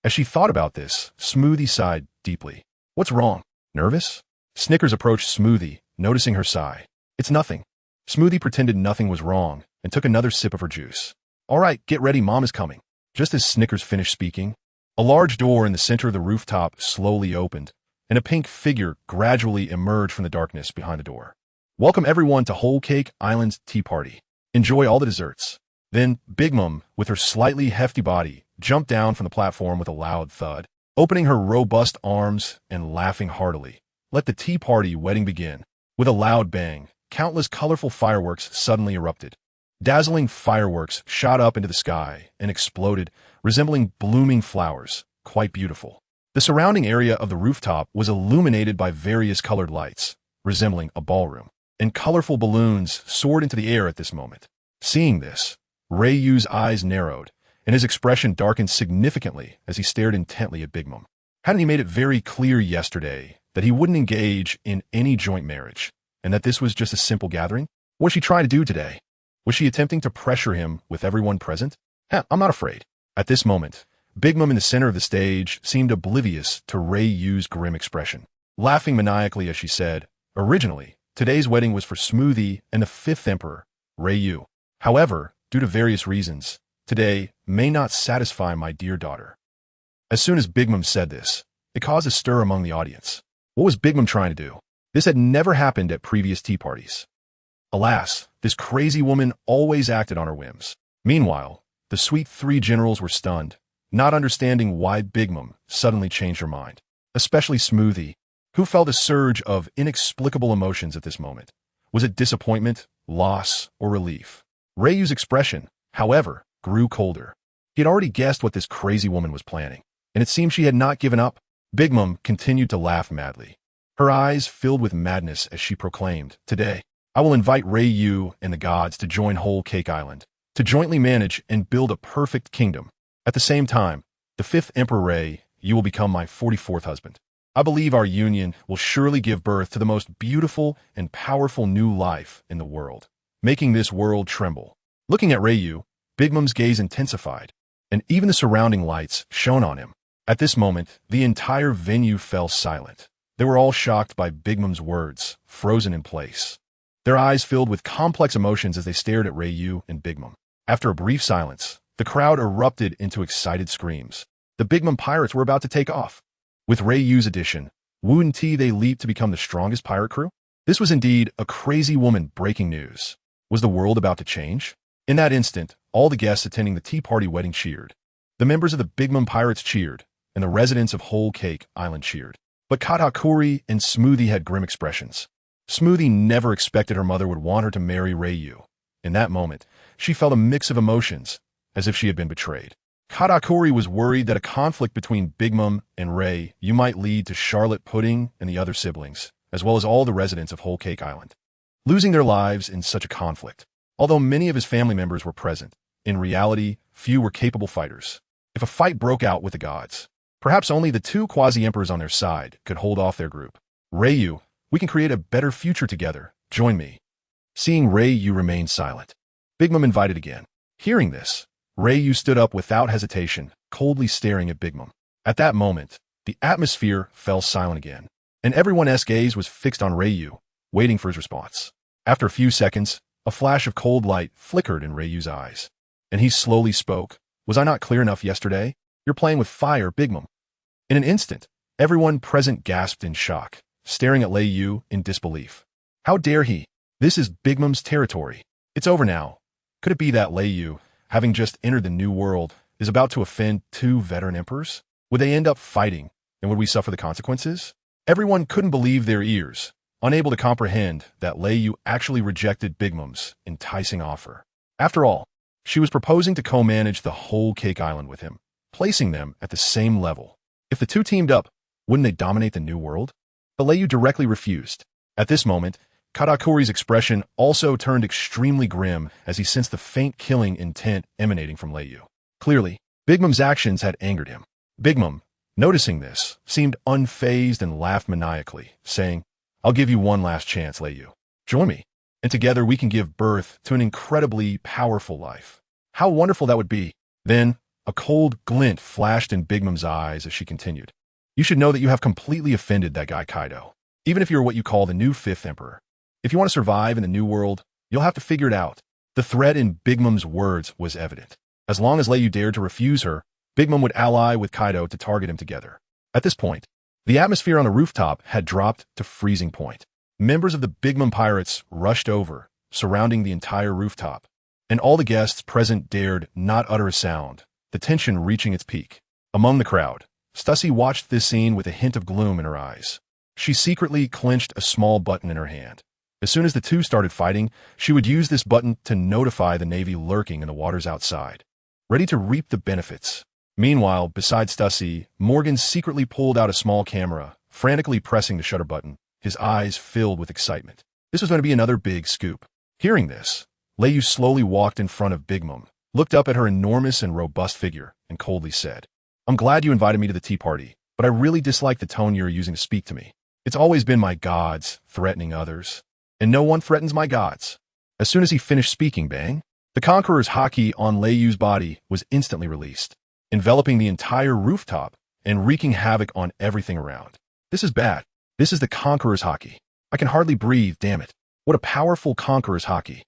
As she thought about this, Smoothie sighed deeply. What's wrong? Nervous? Snickers approached Smoothie, noticing her sigh. It's nothing. Smoothie pretended nothing was wrong and took another sip of her juice. All right, get ready, Mom is coming. Just as Snickers finished speaking, a large door in the center of the rooftop slowly opened, and a pink figure gradually emerged from the darkness behind the door. Welcome everyone to Whole Cake Island's tea party. Enjoy all the desserts. Then Big Mom, with her slightly hefty body, jumped down from the platform with a loud thud, opening her robust arms and laughing heartily. Let the tea party wedding begin. With a loud bang, countless colorful fireworks suddenly erupted. Dazzling fireworks shot up into the sky and exploded, resembling blooming flowers, quite beautiful. The surrounding area of the rooftop was illuminated by various colored lights, resembling a ballroom. and colorful balloons soared into the air at this moment. Seeing this, Ryu's eyes narrowed, and his expression darkened significantly as he stared intently at Big Mom. Hadn't he made it very clear yesterday that he wouldn't engage in any joint marriage, and that this was just a simple gathering? What was she trying to do today? Was she attempting to pressure him with everyone present? I'm not afraid. At this moment, Big Mom in the center of the stage seemed oblivious to Ryu's grim expression, laughing maniacally as she said, "Originally, today's wedding was for Smoothie and the fifth emperor, Ryu. However, due to various reasons, today may not satisfy my dear daughter." As soon as Big Mom said this, it caused a stir among the audience. What was Big Mom trying to do? This had never happened at previous tea parties. Alas, this crazy woman always acted on her whims. Meanwhile, the sweet three generals were stunned, not understanding why Big Mom suddenly changed her mind, especially Smoothie, who felt a surge of inexplicable emotions at this moment. Was it disappointment, loss, or relief? Ryu's expression, however, grew colder. He had already guessed what this crazy woman was planning, and it seemed she had not given up. Big Mom continued to laugh madly. Her eyes filled with madness as she proclaimed, "Today, I will invite Ryu and the gods to join Whole Cake Island, to jointly manage and build a perfect kingdom. At the same time, the fifth Emperor Ray, you will become my 44th husband. I believe our union will surely give birth to the most beautiful and powerful new life in the world, making this world tremble." Looking at Ryu, Big Mom's gaze intensified, and even the surrounding lights shone on him. At this moment, the entire venue fell silent. They were all shocked by Big Mom's words, frozen in place. Their eyes filled with complex emotions as they stared at Ryu and Big Mom. After a brief silence, the crowd erupted into excited screams. The Big Mom pirates were about to take off. With Ryu's addition, wouldn't they leap to become the strongest pirate crew? This was indeed a crazy woman breaking news. Was the world about to change? In that instant, all the guests attending the tea party wedding cheered. The members of the Big Mom pirates cheered, and the residents of Whole Cake Island cheered. But Katakuri and Smoothie had grim expressions. Smoothie never expected her mother would want her to marry Ryu. In that moment, she felt a mix of emotions, as if she had been betrayed. Katakuri was worried that a conflict between Big Mom and Ryu might lead to Charlotte Pudding and the other siblings, as well as all the residents of Whole Cake Island, losing their lives in such a conflict. Although many of his family members were present, in reality, few were capable fighters. If a fight broke out with the gods, perhaps only the two quasi-emperors on their side could hold off their group. "Ryu, we can create a better future together. Join me." Seeing Ryu remain silent, Big Mom invited again. Hearing this, Ryu stood up without hesitation, coldly staring at Big Mom. At that moment, the atmosphere fell silent again, and everyone's gaze was fixed on Ryu, waiting for his response. After a few seconds, a flash of cold light flickered in Ryu's eyes, and he slowly spoke. "Was I not clear enough yesterday? You're playing with fire, Big Mom." In an instant, everyone present gasped in shock, staring at Ryu in disbelief. How dare he? This is Big Mom's territory. It's over now. Could it be that Ryu, having just entered the new world, is about to offend two veteran emperors? Would they end up fighting, and would we suffer the consequences? Everyone couldn't believe their ears, unable to comprehend that Ryu actually rejected Big Mom's enticing offer. After all, she was proposing to co-manage the whole Cake Island with him, placing them at the same level. If the two teamed up, wouldn't they dominate the new world? But Ryu directly refused. At this moment, Katakuri's expression also turned extremely grim as he sensed the faint killing intent emanating from Ryu. Clearly, Big Mom's actions had angered him. Big Mom, noticing this, seemed unfazed and laughed maniacally, saying, "I'll give you one last chance, Ryu. Join me, and together we can give birth to an incredibly powerful life." How wonderful that would be. Then, a cold glint flashed in Big Mom's eyes as she continued. "You should know that you have completely offended that guy Kaido, even if you're what you call the new fifth emperor. If you want to survive in the new world, you'll have to figure it out." The threat in Big Mom's words was evident. As long as Ryu dared to refuse her, Big Mom would ally with Kaido to target him together. At this point, the atmosphere on the rooftop had dropped to freezing point. Members of the Big Mom pirates rushed over, surrounding the entire rooftop, and all the guests present dared not utter a sound, the tension reaching its peak. Among the crowd, Stussy watched this scene with a hint of gloom in her eyes. She secretly clenched a small button in her hand. As soon as the two started fighting, she would use this button to notify the Navy lurking in the waters outside, ready to reap the benefits. Meanwhile, beside Stussy, Morgan secretly pulled out a small camera, frantically pressing the shutter button, his eyes filled with excitement. This was going to be another big scoop. Hearing this, Lei slowly walked in front of Big Mom, looked up at her enormous and robust figure, and coldly said, "I'm glad you invited me to the tea party, but I really dislike the tone you're using to speak to me. It's always been my gods threatening others, and no one threatens my gods." As soon as he finished speaking, bang, the Conqueror's haki on Lei body was instantly released, enveloping the entire rooftop and wreaking havoc on everything around. This is bad. This is the Conqueror's haki. I can hardly breathe, damn it. What a powerful Conqueror's haki.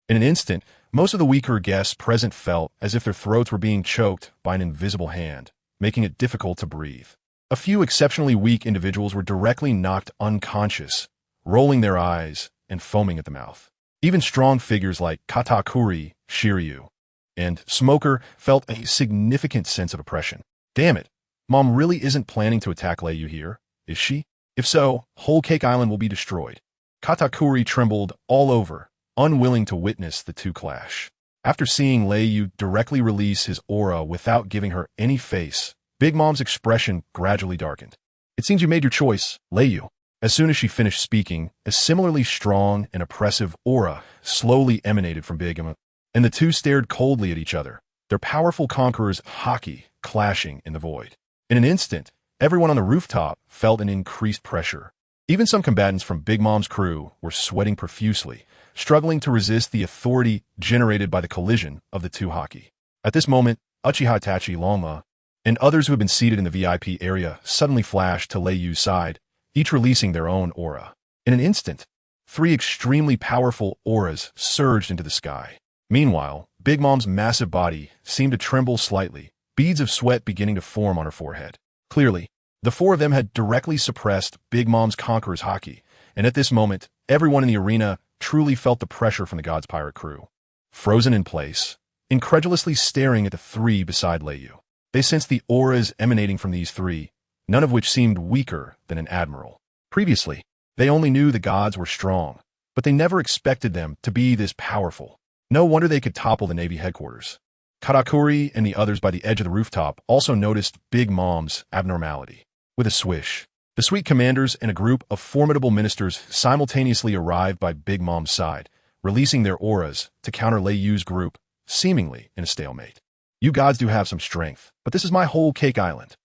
In an instant, most of the weaker guests present felt as if their throats were being choked by an invisible hand, making it difficult to breathe. A few exceptionally weak individuals were directly knocked unconscious, rolling their eyes and foaming at the mouth. Even strong figures like Katakuri, Shiryu, and Smoker felt a significant sense of oppression. Damn it, Mom really isn't planning to attack Lei here, is she? If so, whole Cake Island will be destroyed. Katakuri trembled all over, unwilling to witness the two clash. After seeing Lei directly release his aura without giving her any face, Big Mom's expression gradually darkened. "It seems you made your choice, Lei." As soon as she finished speaking, a similarly strong and oppressive aura slowly emanated from Big Mom, and the two stared coldly at each other, their powerful conqueror's haki clashing in the void. In an instant, everyone on the rooftop felt an increased pressure. Even some combatants from Big Mom's crew were sweating profusely, struggling to resist the authority generated by the collision of the two haki. At this moment, Uchiha Itachi Longma and others who had been seated in the VIP area suddenly flashed to Lei's side, each releasing their own aura. In an instant, 3 extremely powerful auras surged into the sky. Meanwhile, Big Mom's massive body seemed to tremble slightly, beads of sweat beginning to form on her forehead. Clearly, the 4 of them had directly suppressed Big Mom's Conqueror's haki, and at this moment, everyone in the arena truly felt the pressure from the God's Pirate Crew. Frozen in place, incredulously staring at the 3 beside Lei, they sensed the auras emanating from these 3, none of which seemed weaker than an admiral. Previously, they only knew the gods were strong, but they never expected them to be this powerful. No wonder they could topple the Navy headquarters. Katakuri and the others by the edge of the rooftop also noticed Big Mom's abnormality. With a swish, the sweet commanders and a group of formidable ministers simultaneously arrived by Big Mom's side, releasing their auras to counter Lei's group, seemingly in a stalemate. "You gods do have some strength, but this is my whole Cake Island."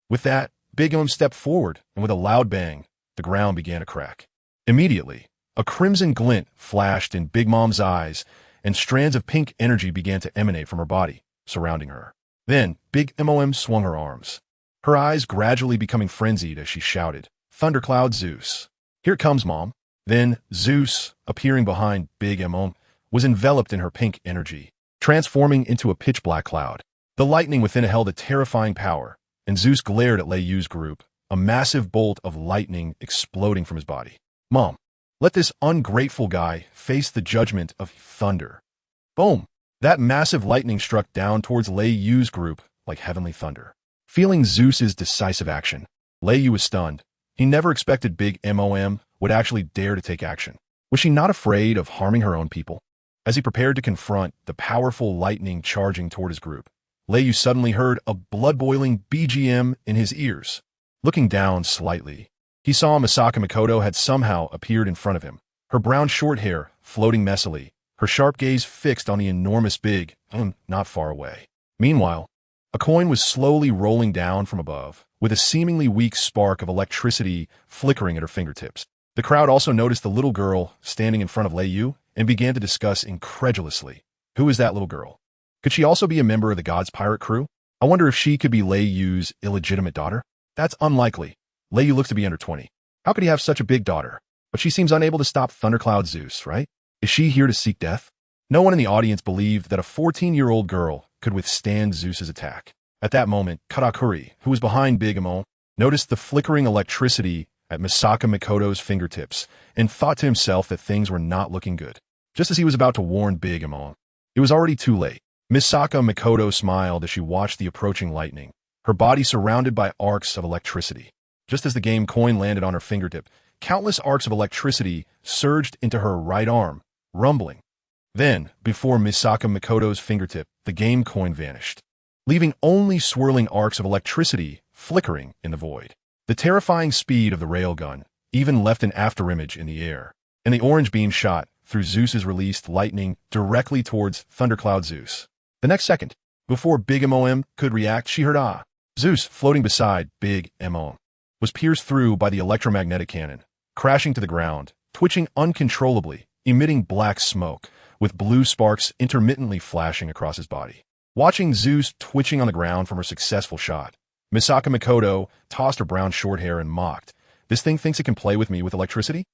With that, Big Mom stepped forward, and with a loud bang, the ground began to crack. Immediately, a crimson glint flashed in Big Mom's eyes, and strands of pink energy began to emanate from her body, surrounding her. Then, Big Mom swung her arms, her eyes gradually becoming frenzied as she shouted, "Thundercloud Zeus. Here it comes, Mom." Then, Zeus, appearing behind Big Mom, was enveloped in her pink energy, transforming into a pitch-black cloud. The lightning within it held a terrifying power, and Zeus glared at Lei's group, a massive bolt of lightning exploding from his body. "Mom, let this ungrateful guy face the judgment of thunder." Boom! That massive lightning struck down towards Lei's group like heavenly thunder. Feeling Zeus's decisive action, Lei was stunned. He never expected Big Mom would actually dare to take action. Was she not afraid of harming her own people? As he prepared to confront the powerful lightning charging toward his group, Lei suddenly heard a blood-boiling BGM in his ears. Looking down slightly, he saw Misaka Mikoto had somehow appeared in front of him, her brown short hair floating messily, her sharp gaze fixed on the enormous Big not far away. Meanwhile, a coin was slowly rolling down from above, with a seemingly weak spark of electricity flickering at her fingertips. The crowd also noticed the little girl standing in front of Lei and began to discuss incredulously, "Who is that little girl? Could she also be a member of the God's Pirate Crew? I wonder if she could be Lei's illegitimate daughter? That's unlikely. Lei looks to be under 20. How could he have such a big daughter? But she seems unable to stop Thundercloud Zeus, right? Is she here to seek death?" No one in the audience believed that a 14-year-old girl could withstand Zeus's attack. At that moment, Katakuri, who was behind Big Mom, noticed the flickering electricity at Misaka Mikoto's fingertips and thought to himself that things were not looking good. Just as he was about to warn Big Mom, it was already too late. Misaka Mikoto smiled as she watched the approaching lightning, her body surrounded by arcs of electricity. Just as the game coin landed on her fingertip, countless arcs of electricity surged into her right arm, rumbling. Then, before Misaka Mikoto's fingertip, the game coin vanished, leaving only swirling arcs of electricity flickering in the void. The terrifying speed of the railgun even left an afterimage in the air, and the orange beam shot through Zeus's released lightning directly towards Thundercloud Zeus. The next second, before Big Mom could react, she heard Zeus, floating beside Big Mom, was pierced through by the electromagnetic cannon, crashing to the ground, twitching uncontrollably, emitting black smoke, with blue sparks intermittently flashing across his body. Watching Zeus twitching on the ground from her successful shot, Misaka Mikoto tossed her brown short hair and mocked, "This thing thinks it can play with me with electricity?"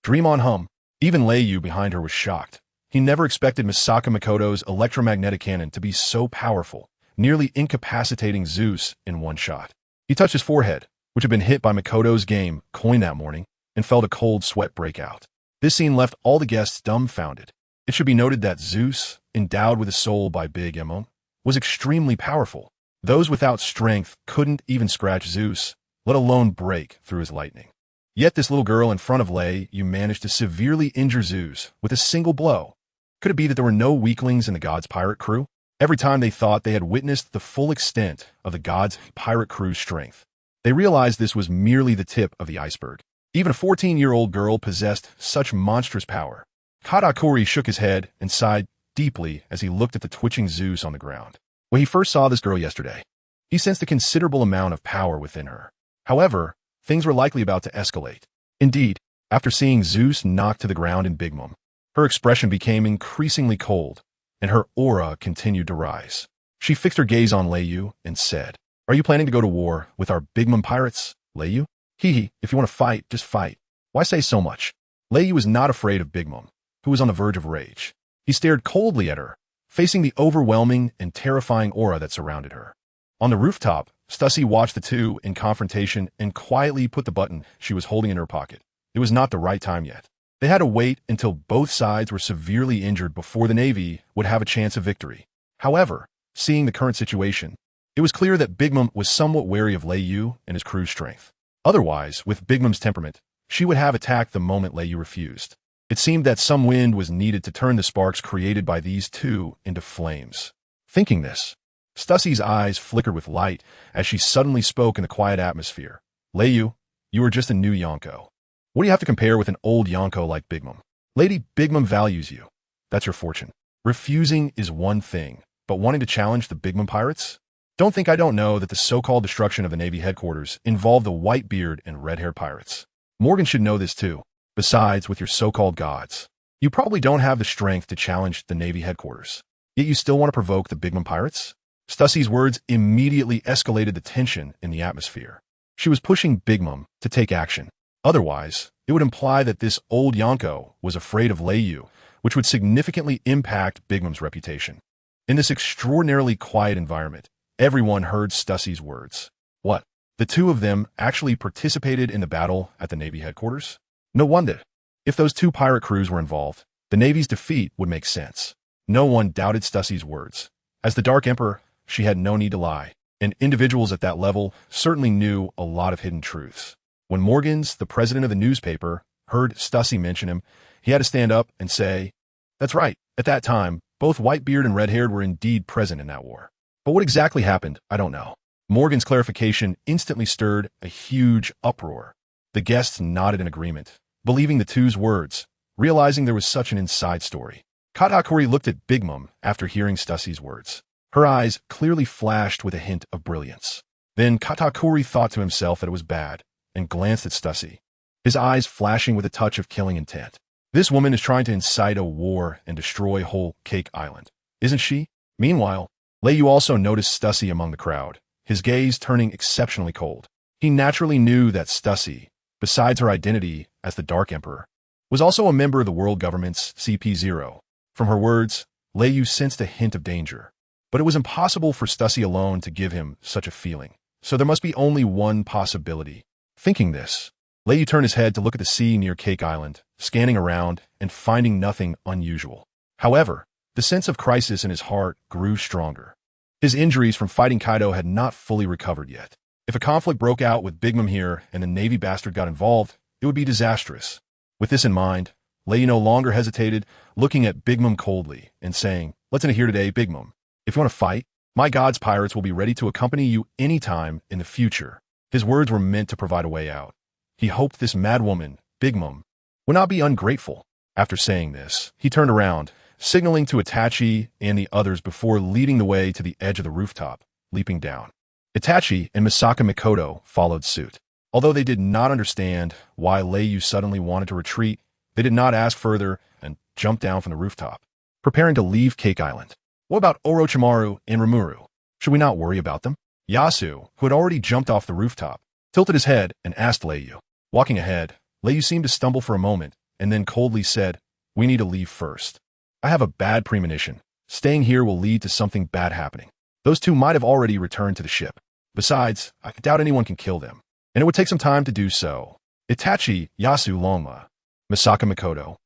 Dream on hum. Even Leiyu behind her was shocked. He never expected Misaka Mikoto's electromagnetic cannon to be so powerful, nearly incapacitating Zeus in one shot. He touched his forehead, which had been hit by Mikoto's game coin that morning, and felt a cold sweat break out. This scene left all the guests dumbfounded. It should be noted that Zeus, endowed with a soul by Big Mom, was extremely powerful. Those without strength couldn't even scratch Zeus, let alone break through his lightning. Yet this little girl in front of Leiyu managed to severely injure Zeus with a single blow. Could it be that there were no weaklings in the God's pirate crew? Every time they thought they had witnessed the full extent of the God's pirate crew's strength, they realized this was merely the tip of the iceberg. Even a 14-year-old girl possessed such monstrous power. Katakuri shook his head and sighed deeply as he looked at the twitching Zeus on the ground. When he first saw this girl yesterday, he sensed a considerable amount of power within her. However, things were likely about to escalate. Indeed, after seeing Zeus knocked to the ground in Big Mom, her expression became increasingly cold, and her aura continued to rise. She fixed her gaze on Leiyu and said, "Are you planning to go to war with our Big Mom pirates, Leiyu? Hee, if you want to fight, just fight. Why say so much?" Leiyu was not afraid of Big Mom, who was on the verge of rage. He stared coldly at her, facing the overwhelming and terrifying aura that surrounded her. On the rooftop, Stussy watched the two in confrontation and quietly put the button she was holding in her pocket. It was not the right time yet. They had to wait until both sides were severely injured before the Navy would have a chance of victory. However, seeing the current situation, it was clear that Big Mom was somewhat wary of Leiyu and his crew's strength. Otherwise, with Big Mom's temperament, she would have attacked the moment Leiyu refused. It seemed that some wind was needed to turn the sparks created by these two into flames. Thinking this, Stussy's eyes flickered with light as she suddenly spoke in the quiet atmosphere. "Leiyu, you are just a new Yonko. What do you have to compare with an old Yonko like Big Mom? Lady Big Mom values you. That's your fortune. Refusing is one thing, but wanting to challenge the Big Mom pirates? Don't think I don't know that the so-called destruction of the Navy headquarters involved the white-beard and red-haired pirates. Morgan should know this too. Besides, with your so-called gods, you probably don't have the strength to challenge the Navy headquarters. Yet you still want to provoke the Big Mom pirates?" Stussy's words immediately escalated the tension in the atmosphere. She was pushing Big Mom to take action. Otherwise, it would imply that this old Yonko was afraid of Leiyu, which would significantly impact Big Mom's reputation. In this extraordinarily quiet environment, everyone heard Stussy's words. What? The two of them actually participated in the battle at the Navy headquarters? No wonder. If those two pirate crews were involved, the Navy's defeat would make sense. No one doubted Stussy's words. As the Dark Emperor, she had no need to lie, and individuals at that level certainly knew a lot of hidden truths. When Morgans, the president of the newspaper, heard Stussy mention him, he had to stand up and say, "That's right. At that time, both Whitebeard and Redhaired were indeed present in that war. But what exactly happened, I don't know." Morgan's clarification instantly stirred a huge uproar. The guests nodded in agreement, believing the two's words, realizing there was such an inside story. Katakuri looked at Big Mom after hearing Stussy's words. Her eyes clearly flashed with a hint of brilliance. Then Katakuri thought to himself that it was bad, and glanced at Stussy, his eyes flashing with a touch of killing intent. This woman is trying to incite a war and destroy whole Cake Island, isn't she? Meanwhile, Leiyu also noticed Stussy among the crowd, his gaze turning exceptionally cold. He naturally knew that Stussy, besides her identity as the Dark Emperor, was also a member of the world government's CP0. From her words, Leiyu sensed a hint of danger. But it was impossible for Stussy alone to give him such a feeling, so there must be only one possibility. Thinking this, Leiyu turned his head to look at the sea near Cake Island, scanning around and finding nothing unusual. However, the sense of crisis in his heart grew stronger. His injuries from fighting Kaido had not fully recovered yet. If a conflict broke out with Big Mom here and the Navy bastard got involved, it would be disastrous. With this in mind, Leiyu no longer hesitated, looking at Big Mom coldly and saying, "Let's end it here today, Big Mom. If you want to fight, my God's pirates will be ready to accompany you anytime in the future." His words were meant to provide a way out. He hoped this madwoman, Big Mom, would not be ungrateful. After saying this, he turned around, signaling to Itachi and the others before leading the way to the edge of the rooftop, leaping down. Itachi and Misaka Mikoto followed suit. Although they did not understand why Leiyu suddenly wanted to retreat, they did not ask further and jumped down from the rooftop, preparing to leave Cake Island. What about Orochimaru and Rimuru? Should we not worry about them? Yasu, who had already jumped off the rooftop, tilted his head and asked Leiyu. Walking ahead, Leiyu seemed to stumble for a moment and then coldly said, "We need to leave first. I have a bad premonition. Staying here will lead to something bad happening. Those two might have already returned to the ship. Besides, I doubt anyone can kill them, and it would take some time to do so." Itachi, Yasu, Longma, Misaka Mikoto.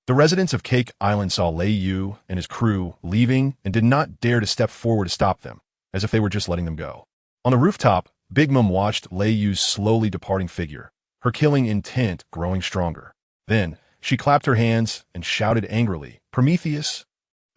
The residents of Cake Island saw Leiyu and his crew leaving and did not dare to step forward to stop them, as if they were just letting them go. On the rooftop, Big Mom watched Leiyu's slowly departing figure, her killing intent growing stronger. Then, she clapped her hands and shouted angrily, "Prometheus!"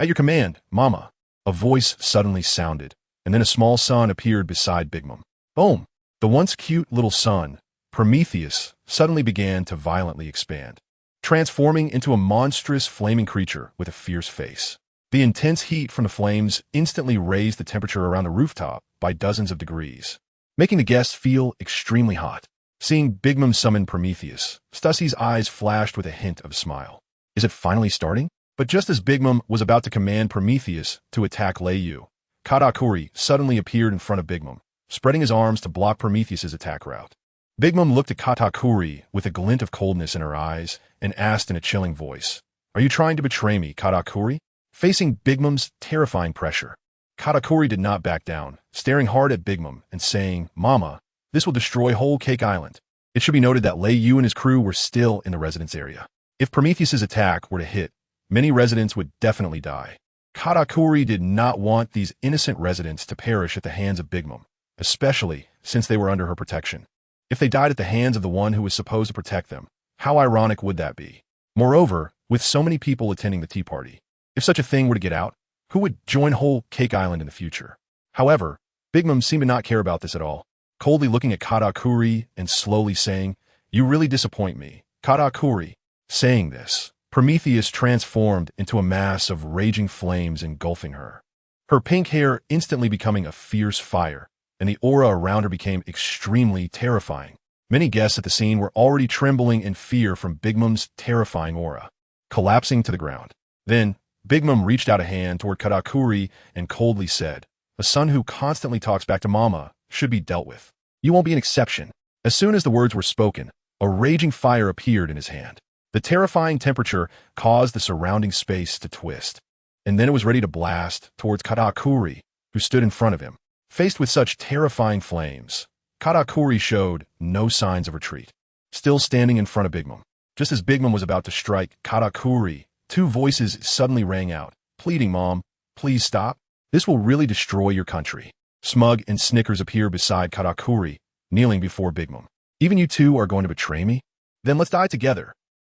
"At your command, Mama." A voice suddenly sounded, and then a small sun appeared beside Big Mom. Boom! The once cute little sun, Prometheus, suddenly began to violently expand, transforming into a monstrous flaming creature with a fierce face. The intense heat from the flames instantly raised the temperature around the rooftop by dozens of degrees, making the guests feel extremely hot. Seeing Big Mom summon Prometheus, Stussy's eyes flashed with a hint of a smile. Is it finally starting? But just as Big Mom was about to command Prometheus to attack Leiyu, Katakuri suddenly appeared in front of Big Mom, spreading his arms to block Prometheus's attack route. Big Mom looked at Katakuri with a glint of coldness in her eyes and asked in a chilling voice, "Are you trying to betray me, Katakuri?" Facing Big Mom's terrifying pressure, Katakuri did not back down, staring hard at Big Mom and saying, "Mama, this will destroy whole Cake Island." It should be noted that Leiyu and his crew were still in the residence area. If Prometheus's attack were to hit, many residents would definitely die. Katakuri did not want these innocent residents to perish at the hands of Big Mom, especially since they were under her protection. If they died at the hands of the one who was supposed to protect them, how ironic would that be? Moreover, with so many people attending the tea party, if such a thing were to get out, who would join whole Cake Island in the future? However, Big Mom seemed to not care about this at all, coldly looking at Katakuri and slowly saying, "You really disappoint me, Katakuri." Saying this, Prometheus transformed into a mass of raging flames engulfing her, her pink hair instantly becoming a fierce fire, and the aura around her became extremely terrifying. Many guests at the scene were already trembling in fear from Big Mom's terrifying aura, collapsing to the ground. Then, Big Mom reached out a hand toward Katakuri and coldly said, "A son who constantly talks back to Mama should be dealt with. You won't be an exception." As soon as the words were spoken, a raging fire appeared in his hand. The terrifying temperature caused the surrounding space to twist, and then it was ready to blast towards Katakuri, who stood in front of him. Faced with such terrifying flames, Katakuri showed no signs of retreat, still standing in front of Big Mom. Just as Big Mom was about to strike Katakuri, two voices suddenly rang out, pleading, "Mom, please stop. This will really destroy your country." Smug and Snickers appear beside Katakuri, kneeling before Big Mom. "Even you two are going to betray me? Then let's die together."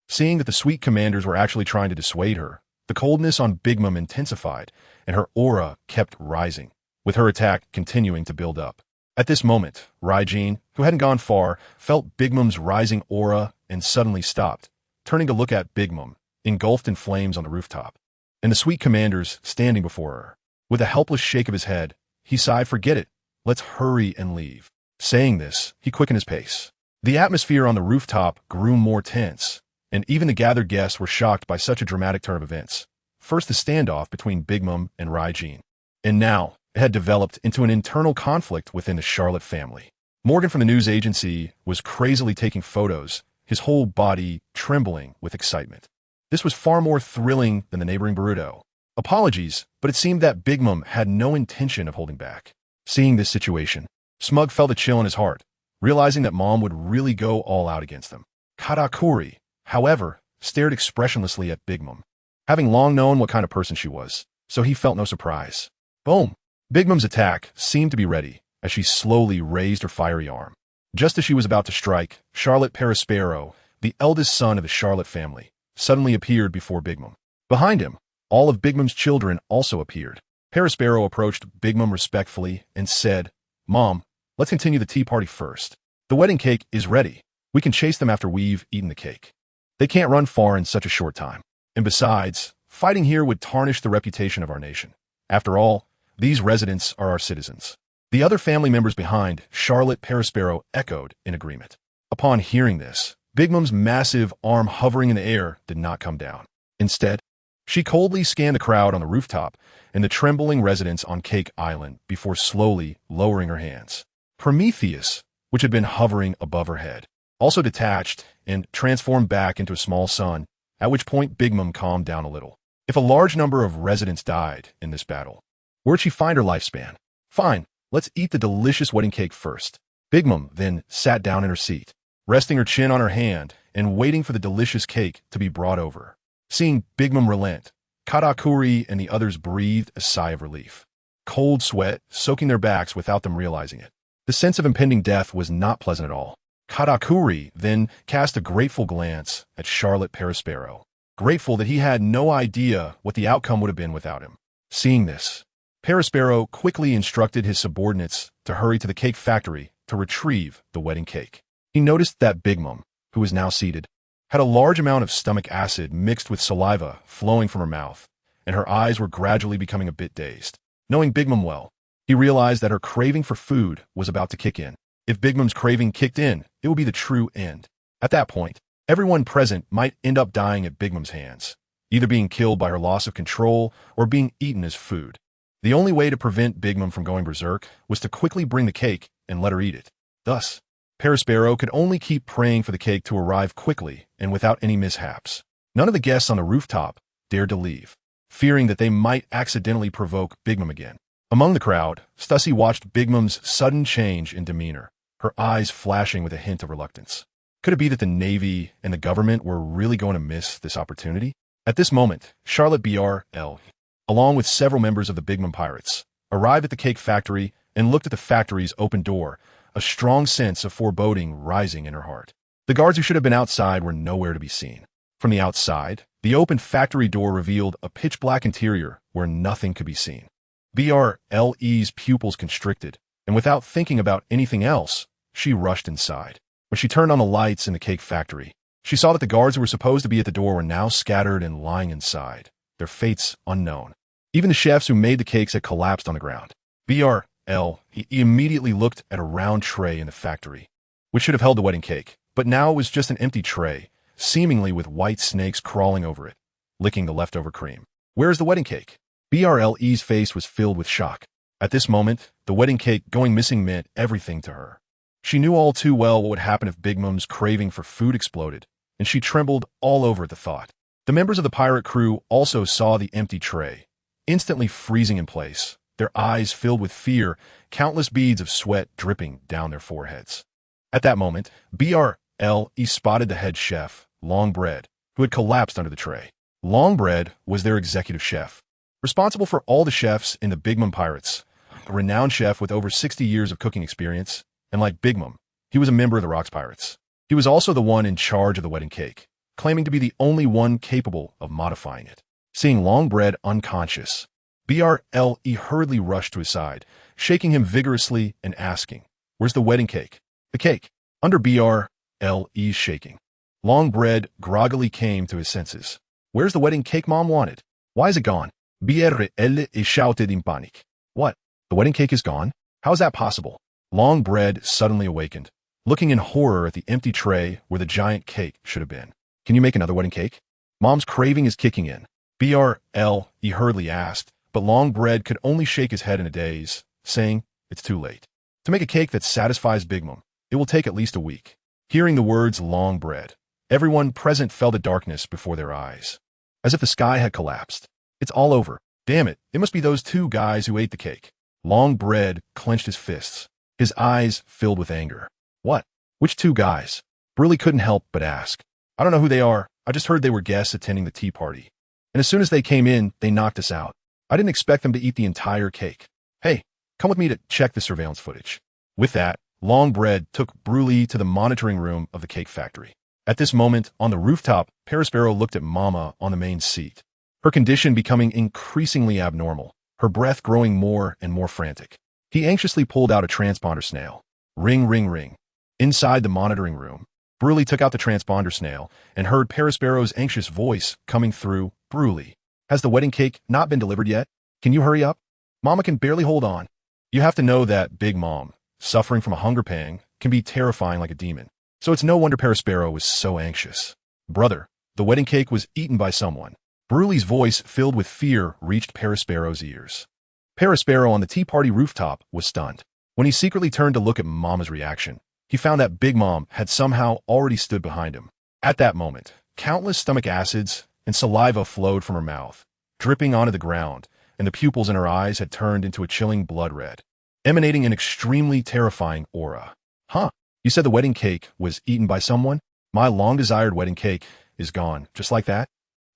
Seeing that the sweet commanders were actually trying to dissuade her, the coldness on Big Mom intensified, and her aura kept rising, with her attack continuing to build up. At this moment, Raijin, who hadn't gone far, felt Big Mom's rising aura and suddenly stopped, turning to look at Big Mom, engulfed in flames on the rooftop, and the sweet commanders standing before her. With a helpless shake of his head, he sighed, "Forget it. Let's hurry and leave." Saying this, he quickened his pace. The atmosphere on the rooftop grew more tense, and even the gathered guests were shocked by such a dramatic turn of events. First the standoff between Big Mom and Raijin, and now it had developed into an internal conflict within the Charlotte family. Morgan from the news agency was crazily taking photos, his whole body trembling with excitement. This was far more thrilling than the neighboring Boruto. Apologies, but it seemed that Big Mom had no intention of holding back. Seeing this situation, Smug felt a chill in his heart, realizing that Mom would really go all out against them. Katakuri, however, stared expressionlessly at Big Mom, having long known what kind of person she was, so he felt no surprise. Boom! Big Mom's attack seemed to be ready as she slowly raised her fiery arm. Just as she was about to strike, Charlotte Perispero, the eldest son of the Charlotte family, suddenly appeared before Big Mom. Behind him, all of Big Mom's children also appeared. Perispero approached Big Mom respectfully and said, "Mom, let's continue the tea party first. The wedding cake is ready. We can chase them after we've eaten the cake." They can't run far in such a short time. And besides, fighting here would tarnish the reputation of our nation. After all, these residents are our citizens. The other family members behind, Charlotte Perospero, echoed in agreement. Upon hearing this, Big Mom's massive arm hovering in the air did not come down. Instead, she coldly scanned the crowd on the rooftop and the trembling residents on Cake Island before slowly lowering her hands. Prometheus, which had been hovering above her head, also detached and transformed back into a small sun, at which point Big Mom calmed down a little. If a large number of residents died in this battle, where'd she find her lifespan? Fine, let's eat the delicious wedding cake first. Big Mom then sat down in her seat, resting her chin on her hand and waiting for the delicious cake to be brought over. Seeing Big Mom relent, Katakuri and the others breathed a sigh of relief. Cold sweat soaking their backs without them realizing it. The sense of impending death was not pleasant at all. Katakuri then cast a grateful glance at Charlotte Perospero, grateful that he had no idea what the outcome would have been without him. Seeing this, Perospero quickly instructed his subordinates to hurry to the cake factory to retrieve the wedding cake. He noticed that Big Mom, who was now seated, had a large amount of stomach acid mixed with saliva flowing from her mouth, and her eyes were gradually becoming a bit dazed. Knowing Big Mom well, he realized that her craving for food was about to kick in. If Big Mom's craving kicked in, it would be the true end. At that point, everyone present might end up dying at Big Mom's hands, either being killed by her loss of control or being eaten as food. The only way to prevent Big Mom from going berserk was to quickly bring the cake and let her eat it. Thus, Perospero could only keep praying for the cake to arrive quickly and without any mishaps. None of the guests on the rooftop dared to leave, fearing that they might accidentally provoke Big Mom again. Among the crowd, Stussy watched Big Mom's sudden change in demeanor, her eyes flashing with a hint of reluctance. Could it be that the Navy and the government were really going to miss this opportunity? At this moment, Charlotte BRL, along with several members of the Big Mom Pirates, arrived at the cake factory and looked at the factory's open door, a strong sense of foreboding rising in her heart. The guards who should have been outside were nowhere to be seen. From the outside, the open factory door revealed a pitch-black interior where nothing could be seen. BRLE's pupils constricted, and without thinking about anything else, she rushed inside. When she turned on the lights in the cake factory, she saw that the guards who were supposed to be at the door were now scattered and lying inside, their fates unknown. Even the chefs who made the cakes had collapsed on the ground. He immediately looked at a round tray in the factory, which should have held the wedding cake, but now it was just an empty tray, seemingly with white snakes crawling over it, licking the leftover cream. Where is the wedding cake? BRLE's face was filled with shock. At this moment, the wedding cake going missing meant everything to her. She knew all too well what would happen if Big Mom's craving for food exploded, and she trembled all over at the thought. The members of the pirate crew also saw the empty tray, instantly freezing in place, their eyes filled with fear, countless beads of sweat dripping down their foreheads. At that moment, BRLE spotted the head chef, Longbread, who had collapsed under the tray. Longbread was their executive chef, responsible for all the chefs in the Big Mom Pirates, a renowned chef with over 60 years of cooking experience, and like Big Mom, he was a member of the Rocks Pirates. He was also the one in charge of the wedding cake, claiming to be the only one capable of modifying it. Seeing Longbread unconscious, BRLE hurriedly rushed to his side, shaking him vigorously and asking, "Where's the wedding cake?" The cake. Under BRLE's shaking, Longbread groggily came to his senses. "Where's the wedding cake Mom wanted? Why is it gone?" BRLE shouted in panic. "What? The wedding cake is gone? How is that possible?" Longbread suddenly awakened, looking in horror at the empty tray where the giant cake should have been. "Can you make another wedding cake? Mom's craving is kicking in," BRLE hurriedly asked, but Longbread could only shake his head in a daze, saying, "It's too late. To make a cake that satisfies Big Mom, it will take at least a week." Hearing the words Longbread, everyone present felt the darkness before their eyes, as if the sky had collapsed. "It's all over. Damn it, it must be those two guys who ate the cake." Longbread clenched his fists, his eyes filled with anger. "What? Which two guys?" Briley couldn't help but ask. "I don't know who they are. I just heard they were guests attending the tea party. And as soon as they came in, they knocked us out. I didn't expect them to eat the entire cake. Hey, come with me to check the surveillance footage." With that, Longbread took Bruley to the monitoring room of the cake factory. At this moment, on the rooftop, Perospero looked at Mama on the main seat, her condition becoming increasingly abnormal, her breath growing more and more frantic. He anxiously pulled out a transponder snail. Ring, ring, ring. Inside the monitoring room, Bruley took out the transponder snail and heard Perospero's anxious voice coming through. Bruley, has the wedding cake not been delivered yet? Can you hurry up? Mama can barely hold on. You have to know that Big Mom, suffering from a hunger pang, can be terrifying like a demon. So it's no wonder Perospero was so anxious. Brother, the wedding cake was eaten by someone. Bruley's voice, filled with fear, reached Perospero's ears. Perospero on the tea party rooftop was stunned. When he secretly turned to look at Mama's reaction, he found that Big Mom had somehow already stood behind him. At that moment, countless stomach acids and saliva flowed from her mouth, dripping onto the ground, and the pupils in her eyes had turned into a chilling blood red, emanating an extremely terrifying aura. Huh? You said the wedding cake was eaten by someone? My long-desired wedding cake is gone, just like that?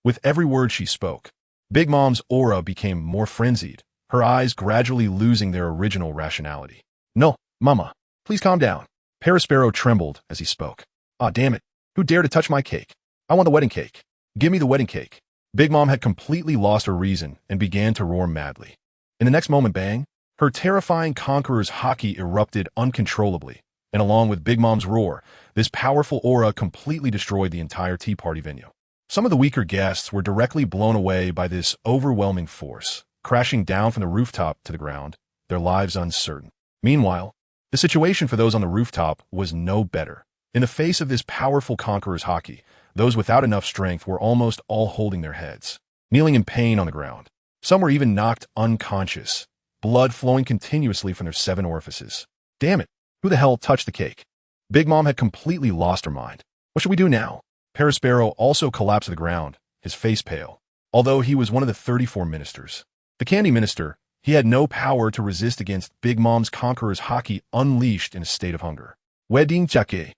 With every word she spoke, Big Mom's aura became more frenzied, her eyes gradually losing their original rationality. No, Mama, please calm down. Perospero trembled as he spoke. Ah, damn it. Who dared to touch my cake? I want the wedding cake. Give me the wedding cake. Big Mom had completely lost her reason and began to roar madly. In the next moment, bang, her terrifying conqueror's haki erupted uncontrollably, and along with Big Mom's roar, this powerful aura completely destroyed the entire tea party venue. Some of the weaker guests were directly blown away by this overwhelming force, crashing down from the rooftop to the ground, their lives uncertain. Meanwhile, the situation for those on the rooftop was no better. In the face of this powerful conqueror's haki, those without enough strength were almost all holding their heads, kneeling in pain on the ground. Some were even knocked unconscious, blood flowing continuously from their 7 orifices. Damn it, who the hell touched the cake? Big Mom had completely lost her mind. What should we do now? Perospero also collapsed to the ground, his face pale. Although he was one of the 34 ministers, the candy minister, he had no power to resist against Big Mom's conqueror's haki unleashed in a state of hunger. Wedding cake.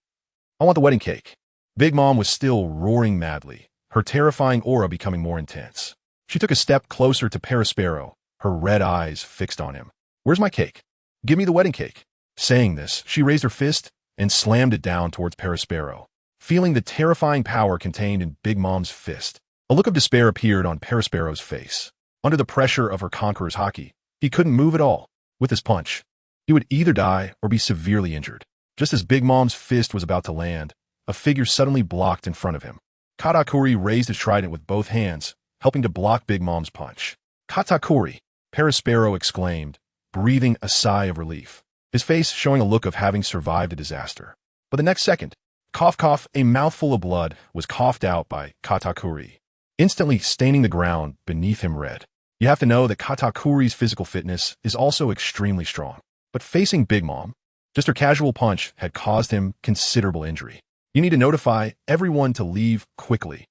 I want the wedding cake. Big Mom was still roaring madly, her terrifying aura becoming more intense. She took a step closer to Perospero, her red eyes fixed on him. Where's my cake? Give me the wedding cake. Saying this, she raised her fist and slammed it down towards Perospero. Feeling the terrifying power contained in Big Mom's fist, a look of despair appeared on Perospero's face. Under the pressure of her conqueror's haki, he couldn't move at all. With his punch, he would either die or be severely injured. Just as Big Mom's fist was about to land, a figure suddenly blocked in front of him. Katakuri raised his trident with both hands, helping to block Big Mom's punch. Katakuri, Perospero exclaimed, breathing a sigh of relief, his face showing a look of having survived a disaster. But the next second, cough cough, a mouthful of blood was coughed out by Katakuri, instantly staining the ground beneath him red. You have to know that Katakuri's physical fitness is also extremely strong. But facing Big Mom, just her casual punch had caused him considerable injury. You need to notify everyone to leave quickly.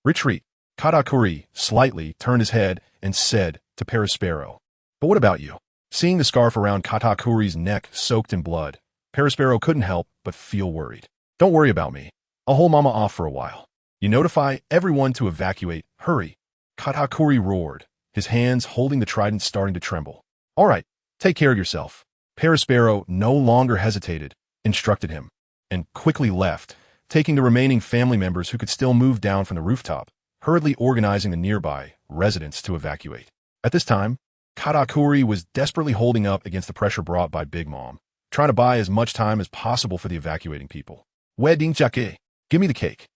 Retreat. Katakuri slightly turned his head and said to Perospero, but what about you? Seeing the scarf around Katakuri's neck soaked in blood, Perospero couldn't help but feel worried. Don't worry about me. I'll hold Mama off for a while. You notify everyone to evacuate. Hurry. Katakuri roared, his hands holding the trident starting to tremble. All right, take care of yourself. Perospero no longer hesitated, instructed him, and quickly left, taking the remaining family members who could still move down from the rooftop, hurriedly organizing the nearby residents to evacuate. At this time, Katakuri was desperately holding up against the pressure brought by Big Mom, trying to buy as much time as possible for the evacuating people. Wedding cake. Give me the cake.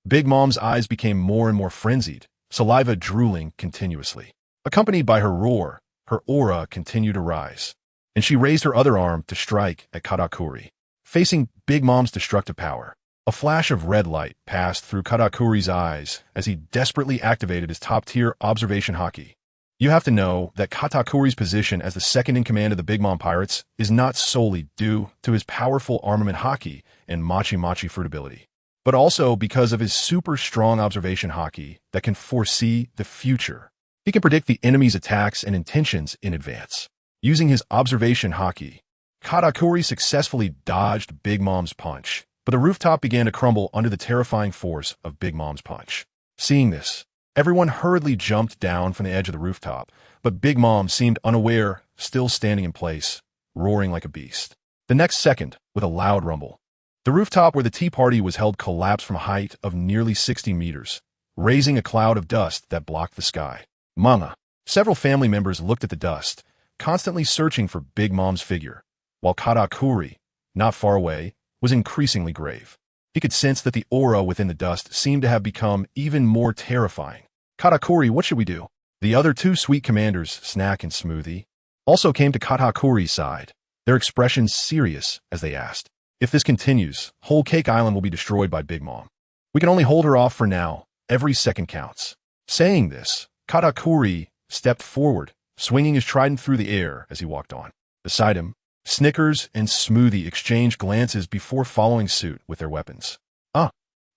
Big Mom's eyes became more and more frenzied, saliva drooling continuously. Accompanied by her roar, her aura continued to rise, and she raised her other arm to strike at Katakuri. Facing Big Mom's destructive power, a flash of red light passed through Katakuri's eyes as he desperately activated his top-tier observation haki. You have to know that Katakuri's position as the second in command of the Big Mom Pirates is not solely due to his powerful armament haki and machi-machi fruit ability, but also because of his super strong observation haki that can foresee the future. He can predict the enemy's attacks and intentions in advance. Using his observation haki, Katakuri successfully dodged Big Mom's punch, but the rooftop began to crumble under the terrifying force of Big Mom's punch. Seeing this, everyone hurriedly jumped down from the edge of the rooftop, but Big Mom seemed unaware, still standing in place, roaring like a beast. The next second, with a loud rumble, the rooftop where the tea party was held collapsed from a height of nearly 60 meters, raising a cloud of dust that blocked the sky. Mama. Several family members looked at the dust, constantly searching for Big Mom's figure, while Katakuri, not far away, was increasingly grave. He could sense that the aura within the dust seemed to have become even more terrifying. Katakuri, what should we do? The other two sweet commanders, Snack and Smoothie, also came to Katakuri's side, their expressions serious as they asked, if this continues, whole Cake Island will be destroyed by Big Mom. We can only hold her off for now. Every second counts. Saying this, Katakuri stepped forward, swinging his trident through the air as he walked on. Beside him, Snickers and Smoothie exchanged glances before following suit with their weapons.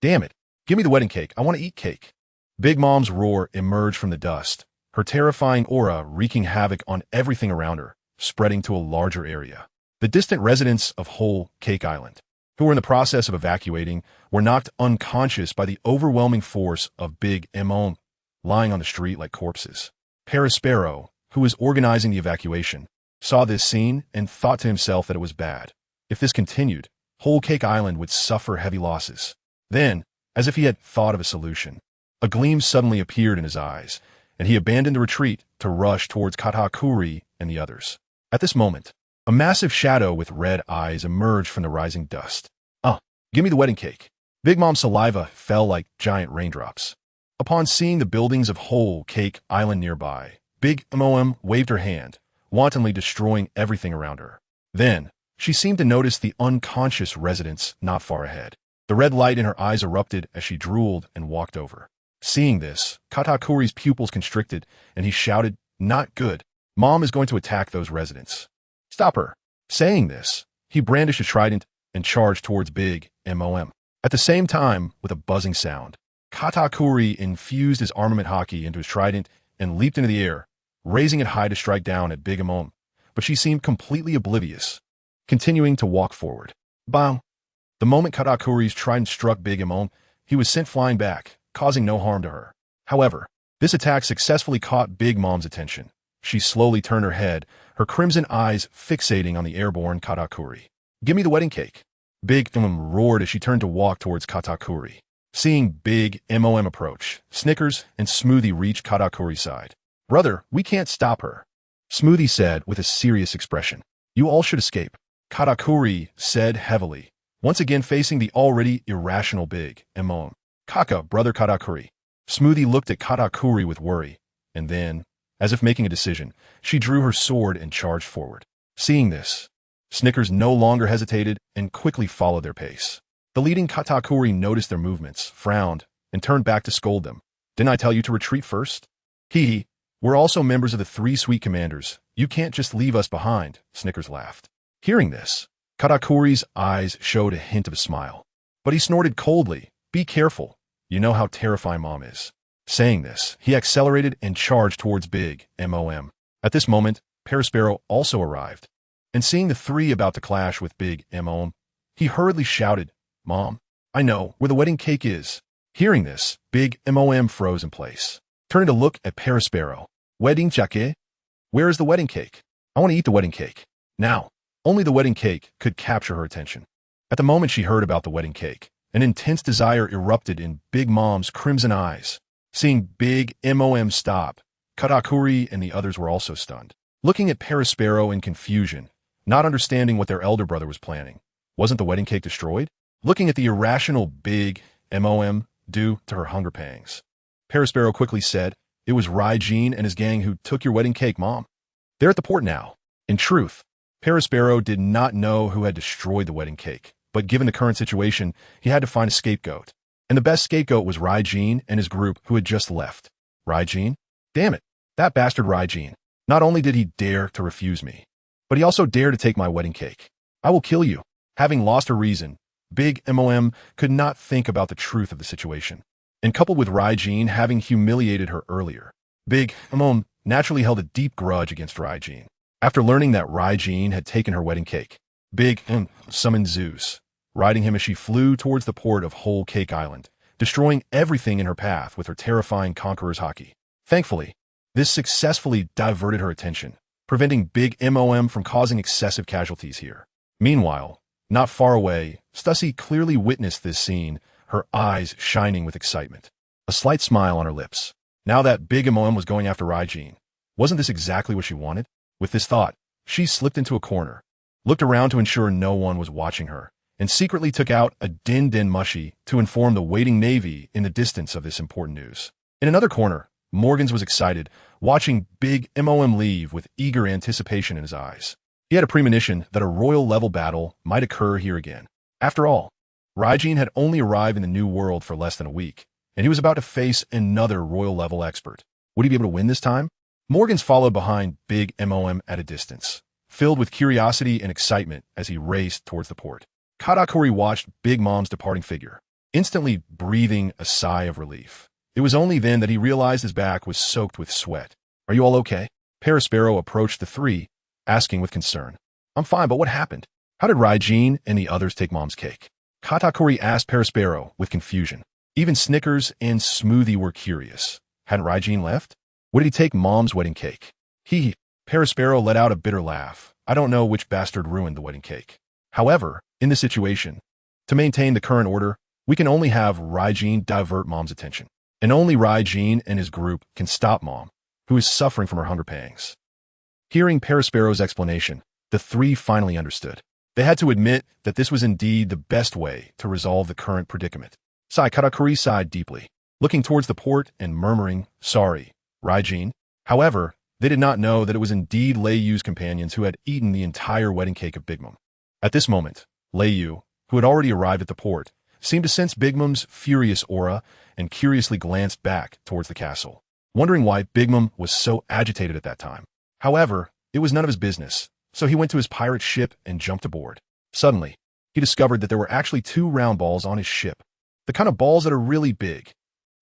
Damn it. Give me the wedding cake. I want to eat cake. Big Mom's roar emerged from the dust, her terrifying aura wreaking havoc on everything around her, spreading to a larger area. The distant residents of Whole Cake Island, who were in the process of evacuating, were knocked unconscious by the overwhelming force of Big Mom, lying on the street like corpses. Perispero, who was organizing the evacuation, saw this scene and thought to himself that it was bad. If this continued, Whole Cake Island would suffer heavy losses. Then, as if he had thought of a solution, a gleam suddenly appeared in his eyes, and he abandoned the retreat to rush towards Katakuri and the others. At this moment, a massive shadow with red eyes emerged from the rising dust. Give me the wedding cake. Big Mom's saliva fell like giant raindrops. Upon seeing the buildings of Whole Cake Island nearby, Big Mom waved her hand, wantonly destroying everything around her. Then, she seemed to notice the unconscious residents not far ahead. The red light in her eyes erupted as she drooled and walked over. Seeing this, Katakuri's pupils constricted, and he shouted, "Not good. Mom is going to attack those residents. Stop her." Saying this, he brandished a trident and charged towards Big Mom. At the same time, with a buzzing sound, Katakuri infused his armament haki into his trident and leaped into the air, raising it high to strike down at Big Mom, but she seemed completely oblivious, continuing to walk forward. Bam! The moment Katakuri's trident struck Big Mom, he was sent flying back, causing no harm to her. However, this attack successfully caught Big Mom's attention. She slowly turned her head, her crimson eyes fixating on the airborne Katakuri. "Give me the wedding cake." Big Mom roared as she turned to walk towards Katakuri. Seeing Big Mom approach, Snickers and Smoothie reached Katakuri's side. "Brother, we can't stop her," Smoothie said with a serious expression. "You all should escape," Katakuri said heavily, once again facing the already irrational Big Mom. "Kaka, brother Katakuri." Smoothie looked at Katakuri with worry, and then, as if making a decision, she drew her sword and charged forward. Seeing this, Snickers no longer hesitated and quickly followed their pace. The leading Katakuri noticed their movements, frowned, and turned back to scold them. "Didn't I tell you to retreat first?" "Hee, we're also members of the three sweet commanders. You can't just leave us behind," Snickers laughed. Hearing this, Katakuri's eyes showed a hint of a smile. But he snorted coldly, "Be careful. You know how terrifying Mom is." Saying this, he accelerated and charged towards Big Mom. At this moment, Perispero also arrived, and seeing the three about to clash with Big Mom, he hurriedly shouted, "Mom, I know where the wedding cake is." Hearing this, Big Mom froze in place, turning to look at Perispero. "Wedding cake? Where is the wedding cake? I want to eat the wedding cake." Now, only the wedding cake could capture her attention. At the moment she heard about the wedding cake, an intense desire erupted in Big Mom's crimson eyes. Seeing Big Mom stop, Katakuri and the others were also stunned, looking at Perispero in confusion, not understanding what their elder brother was planning. Wasn't the wedding cake destroyed? Looking at the irrational Big Mom due to her hunger pangs, Perispero quickly said, "It was Raijin and his gang who took your wedding cake, Mom. They're at the port now." In truth, Perispero did not know who had destroyed the wedding cake, but given the current situation, he had to find a scapegoat. And the best scapegoat was Raijin and his group who had just left. Raijin? Damn it, that bastard Raijin. Not only did he dare to refuse me, but he also dared to take my wedding cake. "I will kill you." Having lost her reason, Big Mom could not think about the truth of the situation. And coupled with Raijin having humiliated her earlier, Big Mom naturally held a deep grudge against Raijin. After learning that Raijin had taken her wedding cake, Big summoned Zeus, riding him as she flew towards the port of Whole Cake Island, destroying everything in her path with her terrifying conqueror's haki. Thankfully, this successfully diverted her attention, preventing Big Mom from causing excessive casualties here. Meanwhile, not far away, Stussy clearly witnessed this scene, her eyes shining with excitement, a slight smile on her lips. Now that Big Mom was going after Raijin, wasn't this exactly what she wanted? With this thought, she slipped into a corner, looked around to ensure no one was watching her, and secretly took out a din mushy to inform the waiting navy in the distance of this important news. In another corner, Morgans was excited, watching Big Mom leave with eager anticipation in his eyes. He had a premonition that a royal-level battle might occur here again. After all, Raijin had only arrived in the new world for less than a week, and he was about to face another royal-level expert. Would he be able to win this time? Morgans followed behind Big Mom at a distance, filled with curiosity and excitement as he raced towards the port. Katakuri watched Big Mom's departing figure, instantly breathing a sigh of relief. It was only then that he realized his back was soaked with sweat. "Are you all okay?" Parasparrow approached the three, asking with concern. "I'm fine, but what happened? How did Raijin and the others take Mom's cake?" Katakuri asked Parasparrow with confusion. Even Snickers and Smoothie were curious. Hadn't Raijin left? What did he take Mom's wedding cake? Parasparrow let out a bitter laugh. "I don't know which bastard ruined the wedding cake. However, in this situation, to maintain the current order, we can only have Raijin divert Mom's attention. And only Raijin and his group can stop Mom, who is suffering from her hunger pangs." Hearing Parasparrow's explanation, the three finally understood. They had to admit that this was indeed the best way to resolve the current predicament. Katakuri sighed deeply, looking towards the port and murmuring, "Sorry, Raijin." However, they did not know that it was indeed Lei Yu's companions who had eaten the entire wedding cake of Big Mom. At this moment, Lei Yu, who had already arrived at the port, seemed to sense Big Mom's furious aura and curiously glanced back towards the castle, wondering why Big Mom was so agitated at that time. However, it was none of his business, so he went to his pirate ship and jumped aboard. Suddenly, he discovered that there were actually 2 round balls on his ship, the kind of balls that are really big.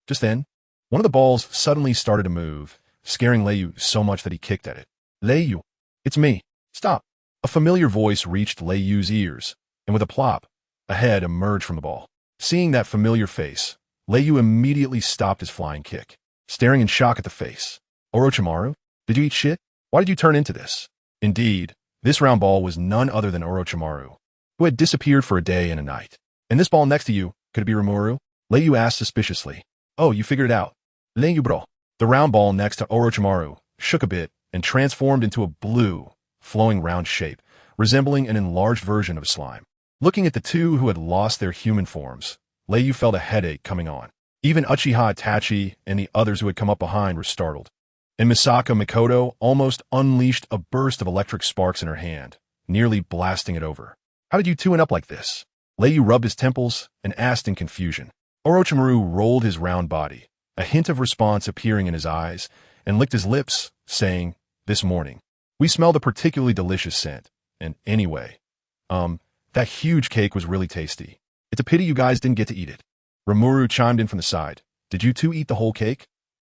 Just then, one of the balls suddenly started to move, scaring Lei Yu so much that he kicked at it. "Lei Yu, it's me. Stop." A familiar voice reached Lei Yu's ears, and with a plop, a head emerged from the ball. Seeing that familiar face, Lei Yu immediately stopped his flying kick, staring in shock at the face. "Orochimaru? Did you eat shit? Why did you turn into this?" Indeed, this round ball was none other than Orochimaru, who had disappeared for a day and a night. "And this ball next to you, could it be Rimuru?" Lei Yu asked suspiciously. "Oh, you figured it out. Lei Yu bro." The round ball next to Orochimaru shook a bit and transformed into a blue, flowing round shape, resembling an enlarged version of a slime. Looking at the two who had lost their human forms, Lei Yu felt a headache coming on. Even Uchiha Itachi and the others who had come up behind were startled. And Misaka Mikoto almost unleashed a burst of electric sparks in her hand, nearly blasting it over. "How did you two end up like this?" Lei Yu rubbed his temples and asked in confusion. Orochimaru rolled his round body, a hint of response appearing in his eyes, and licked his lips, saying, "This morning, we smelled a particularly delicious scent, and anyway, that huge cake was really tasty. It's a pity you guys didn't get to eat it." Rimuru chimed in from the side. "Did you two eat the whole cake?"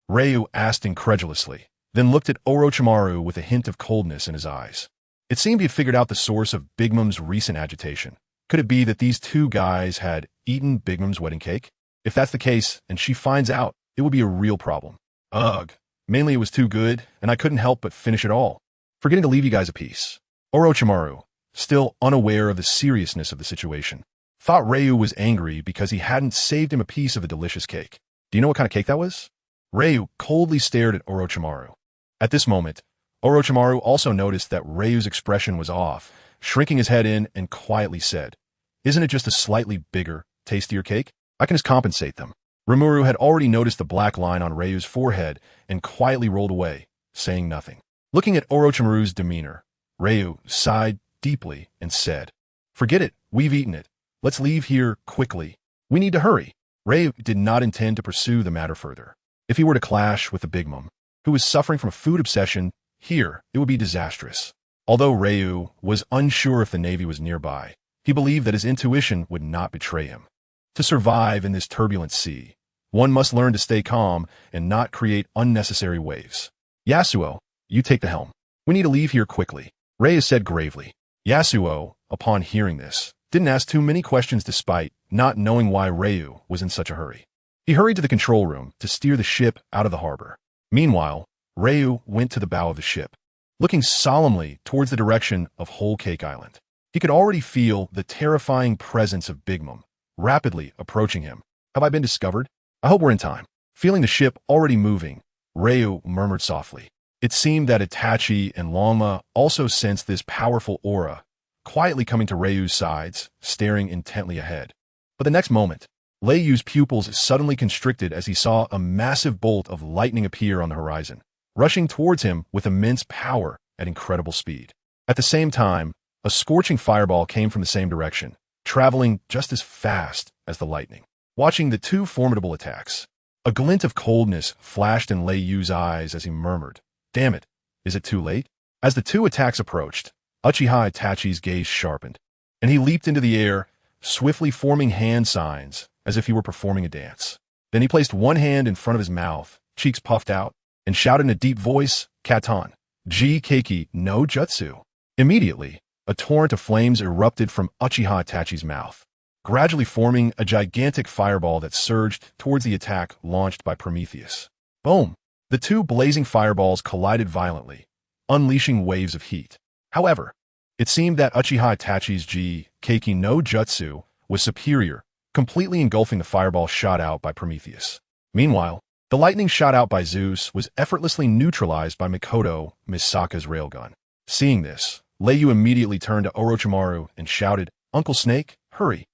Ryu asked incredulously, then looked at Orochimaru with a hint of coldness in his eyes. It seemed he had figured out the source of Big Mom's recent agitation. Could it be that these two guys had eaten Big Mom's wedding cake? If that's the case, and she finds out, it would be a real problem. Ugh. Mainly it was too good, and I couldn't help but finish it all, forgetting to leave you guys a piece. Orochimaru, still unaware of the seriousness of the situation, thought Ryu was angry because he hadn't saved him a piece of the delicious cake. "Do you know what kind of cake that was?" Ryu coldly stared at Orochimaru. At this moment, Orochimaru also noticed that Ryu's expression was off, shrinking his head in and quietly said, "Isn't it just a slightly bigger, tastier cake? I can just compensate them." Rimuru had already noticed the black line on Ryu's forehead and quietly rolled away, saying nothing. Looking at Orochimaru's demeanor, Ryu sighed deeply and said, "Forget it, we've eaten it. Let's leave here quickly. We need to hurry." Ryu did not intend to pursue the matter further. If he were to clash with the Big Mom, who was suffering from a food obsession, here it would be disastrous. Although Ryu was unsure if the Navy was nearby, he believed that his intuition would not betray him. To survive in this turbulent sea, one must learn to stay calm and not create unnecessary waves. "Yasuo, you take the helm. We need to leave here quickly," Ryu said gravely. Yasuo, upon hearing this, didn't ask too many questions despite not knowing why Ryu was in such a hurry. He hurried to the control room to steer the ship out of the harbor. Meanwhile, Ryu went to the bow of the ship, looking solemnly towards the direction of Whole Cake Island. He could already feel the terrifying presence of Big Mom rapidly approaching him. "Have I been discovered? I hope we're in time." Feeling the ship already moving, Ryu murmured softly. It seemed that Itachi and Longma also sensed this powerful aura, quietly coming to Ryu's sides, staring intently ahead. But the next moment, Ryu's pupils suddenly constricted as he saw a massive bolt of lightning appear on the horizon, rushing towards him with immense power at incredible speed. At the same time, a scorching fireball came from the same direction, traveling just as fast as the lightning. Watching the two formidable attacks, a glint of coldness flashed in Ryu's eyes as he murmured, "Damn it, is it too late?" As the two attacks approached, Uchiha Itachi's gaze sharpened, and he leaped into the air, swiftly forming hand signs as if he were performing a dance. Then he placed one hand in front of his mouth, cheeks puffed out, and shouted in a deep voice, "Katan, Ji Keiki no Jutsu." Immediately, a torrent of flames erupted from Uchiha Itachi's mouth, gradually forming a gigantic fireball that surged towards the attack launched by Prometheus. Boom! The two blazing fireballs collided violently, unleashing waves of heat. However, it seemed that Uchiha Itachi's Ji Keiki no Jutsu was superior, completely engulfing the fireball shot out by Prometheus. Meanwhile, the lightning shot out by Zeus was effortlessly neutralized by Mikoto Misaka's railgun. Seeing this, Ryu immediately turned to Orochimaru and shouted, "Uncle Snake, hurry!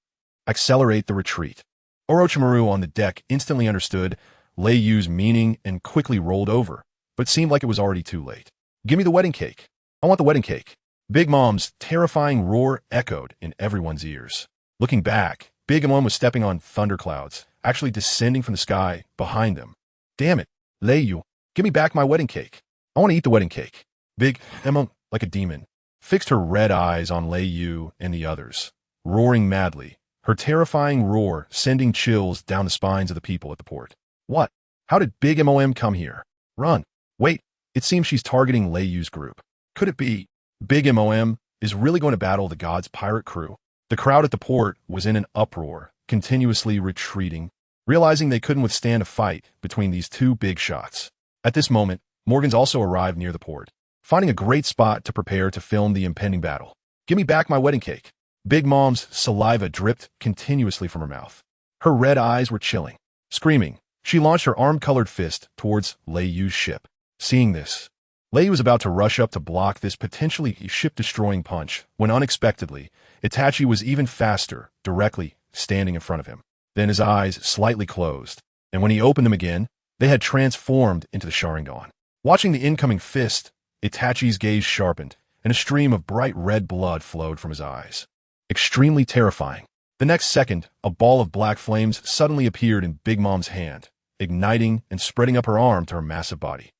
Accelerate the retreat." Orochimaru on the deck instantly understood Ryu's meaning and quickly rolled over, but it seemed like it was already too late. "Give me the wedding cake. I want the wedding cake." Big Mom's terrifying roar echoed in everyone's ears. Looking back, Big Mom was stepping on thunderclouds, actually descending from the sky behind them. "Damn it, Ryu, give me back my wedding cake. I want to eat the wedding cake." Big Mom, like a demon, fixed her red eyes on Ryu and the others, roaring madly, her terrifying roar sending chills down the spines of the people at the port. "What? How did Big Mom come here? Run. Wait, it seems she's targeting Ryu's group. Could it be Big Mom is really going to battle the gods' pirate crew?" The crowd at the port was in an uproar, continuously retreating, realizing they couldn't withstand a fight between these two big shots. At this moment, Morgans also arrived near the port, finding a great spot to prepare to film the impending battle. "Give me back my wedding cake." Big Mom's saliva dripped continuously from her mouth. Her red eyes were chilling. Screaming, she launched her arm-colored fist towards Ryu's ship. Seeing this, Ryu was about to rush up to block this potentially ship-destroying punch when unexpectedly, Itachi was even faster, directly standing in front of him. Then his eyes slightly closed, and when he opened them again, they had transformed into the Sharingan. Watching the incoming fist, Itachi's gaze sharpened, and a stream of bright red blood flowed from his eyes. Extremely terrifying. The next second, a ball of black flames suddenly appeared in Big Mom's hand, igniting and spreading up her arm to her massive body.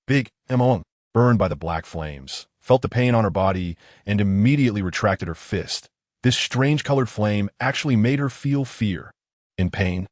Big Mom, burned by the black flames, felt the pain on her body and immediately retracted her fist. This strange colored flame actually made her feel fear. In pain,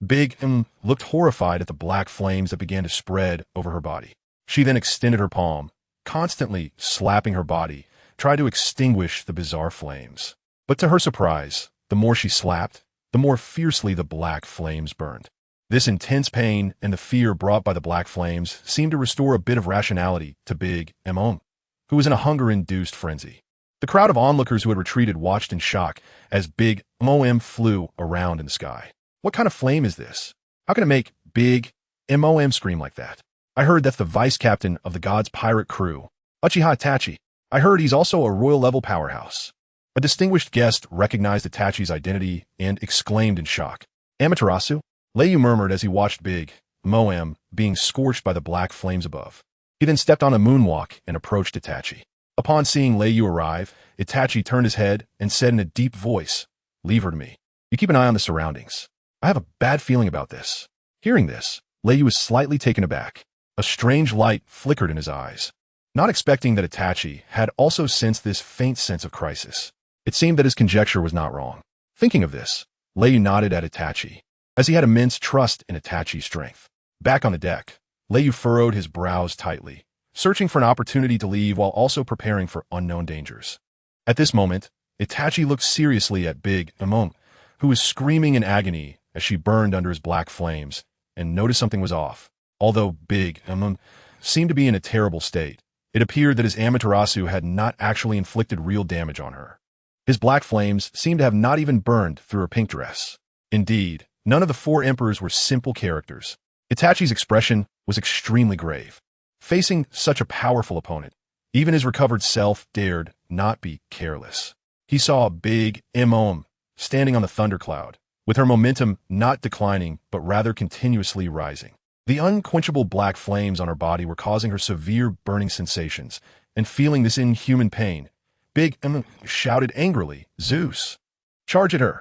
Big looked horrified at the black flames that began to spread over her body. She then extended her palm, constantly slapping her body, tried to extinguish the bizarre flames. But to her surprise, the more she slapped, the more fiercely the black flames burned. This intense pain and the fear brought by the black flames seemed to restore a bit of rationality to Big Mom, who was in a hunger-induced frenzy. The crowd of onlookers who had retreated watched in shock as Big Mom flew around in the sky. What kind of flame is this? How can it make Big Mom scream like that? I heard that's the vice captain of the gods' pirate crew, Uchiha Itachi. I heard he's also a royal-level powerhouse. A distinguished guest recognized Itachi's identity and exclaimed in shock, "Amaterasu?" Ryu murmured as he watched Big Mom being scorched by the black flames above. He then stepped on a moonwalk and approached Itachi. Upon seeing Ryu arrive, Itachi turned his head and said in a deep voice, "Leave her to me. You keep an eye on the surroundings. I have a bad feeling about this." Hearing this, Ryu was slightly taken aback. A strange light flickered in his eyes. Not expecting that Itachi had also sensed this faint sense of crisis, it seemed that his conjecture was not wrong. Thinking of this, Ryu nodded at Itachi, as he had immense trust in Itachi's strength. Back on the deck, Ryu furrowed his brows tightly, searching for an opportunity to leave while also preparing for unknown dangers. At this moment, Itachi looked seriously at Big Mom, who was screaming in agony as she burned under his black flames, and noticed something was off. Although Big Mom seemed to be in a terrible state, it appeared that his Amaterasu had not actually inflicted real damage on her. His black flames seemed to have not even burned through her pink dress. Indeed, none of the four emperors were simple characters. Itachi's expression was extremely grave. Facing such a powerful opponent, Even his recovered self dared not be careless. He saw big Mom standing on the thundercloud, with her momentum not declining but rather continuously rising. The unquenchable black flames on her body were causing her severe burning sensations, and feeling this inhuman pain, Big shouted angrily, "Zeus! Charge at her!"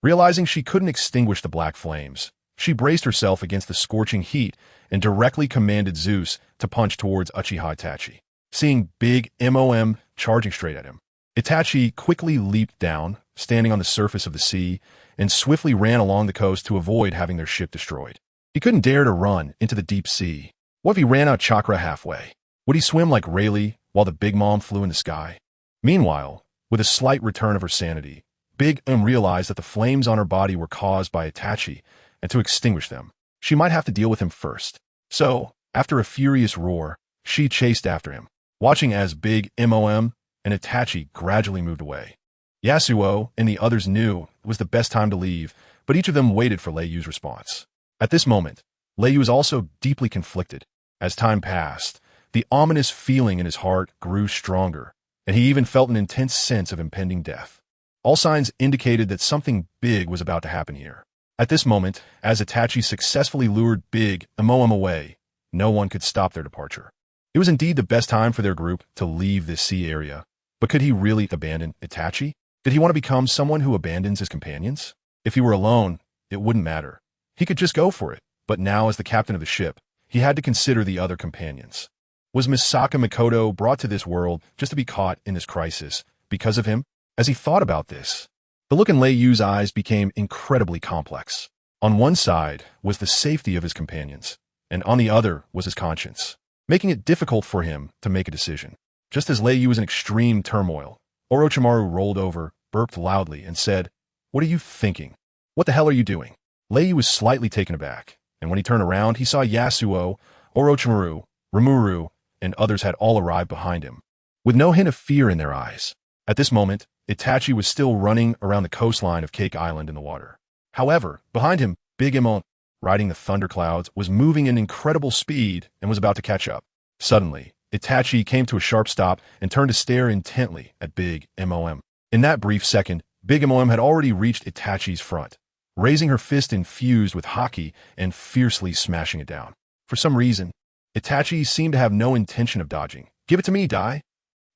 Realizing she couldn't extinguish the black flames, she braced herself against the scorching heat and directly commanded Zeus to punch towards Uchiha Itachi. Seeing Big Mom charging straight at him, Itachi quickly leaped down, standing on the surface of the sea, and swiftly ran along the coast to avoid having their ship destroyed. He couldn't dare to run into the deep sea. What if he ran out chakra halfway? Would he swim like Rayleigh while the Big Mom flew in the sky? Meanwhile, with a slight return of her sanity, Big realized that the flames on her body were caused by Itachi, and to extinguish them, she might have to deal with him first. So, after a furious roar, she chased after him, watching as Big Mom and Itachi gradually moved away. Yasuo and the others knew it was the best time to leave, but each of them waited for Lei Yu's response. At this moment, Lei Yu was also deeply conflicted. As time passed, the ominous feeling in his heart grew stronger, and he even felt an intense sense of impending death. All signs indicated that something big was about to happen here. At this moment, as Itachi successfully lured Big Mom away, no one could stop their departure. It was indeed the best time for their group to leave this sea area, but could he really abandon Itachi? Did he want to become someone who abandons his companions? If he were alone, it wouldn't matter. He could just go for it, but now as the captain of the ship, he had to consider the other companions. Was Misaka Mikoto brought to this world just to be caught in this crisis because of him? As he thought about this, the look in Lei Yu's eyes became incredibly complex. On one side was the safety of his companions, and on the other was his conscience, making it difficult for him to make a decision. Just as Lei Yu was in extreme turmoil, Orochimaru rolled over, burped loudly, and said, "What are you thinking? What the hell are you doing?" Lei Yu was slightly taken aback, and when he turned around, he saw Yasuo, Orochimaru, Rimuru, and others had all arrived behind him, with no hint of fear in their eyes. At this moment, Itachi was still running around the coastline of Cake Island in the water. However, behind him, Big Mom, riding the thunderclouds, was moving in incredible speed and was about to catch up. Suddenly, Itachi came to a sharp stop and turned to stare intently at Big Mom. In that brief second, Big Mom had already reached Itachi's front, raising her fist infused with haki and fiercely smashing it down. For some reason, Itachi seemed to have no intention of dodging. "Give it to me, Dai."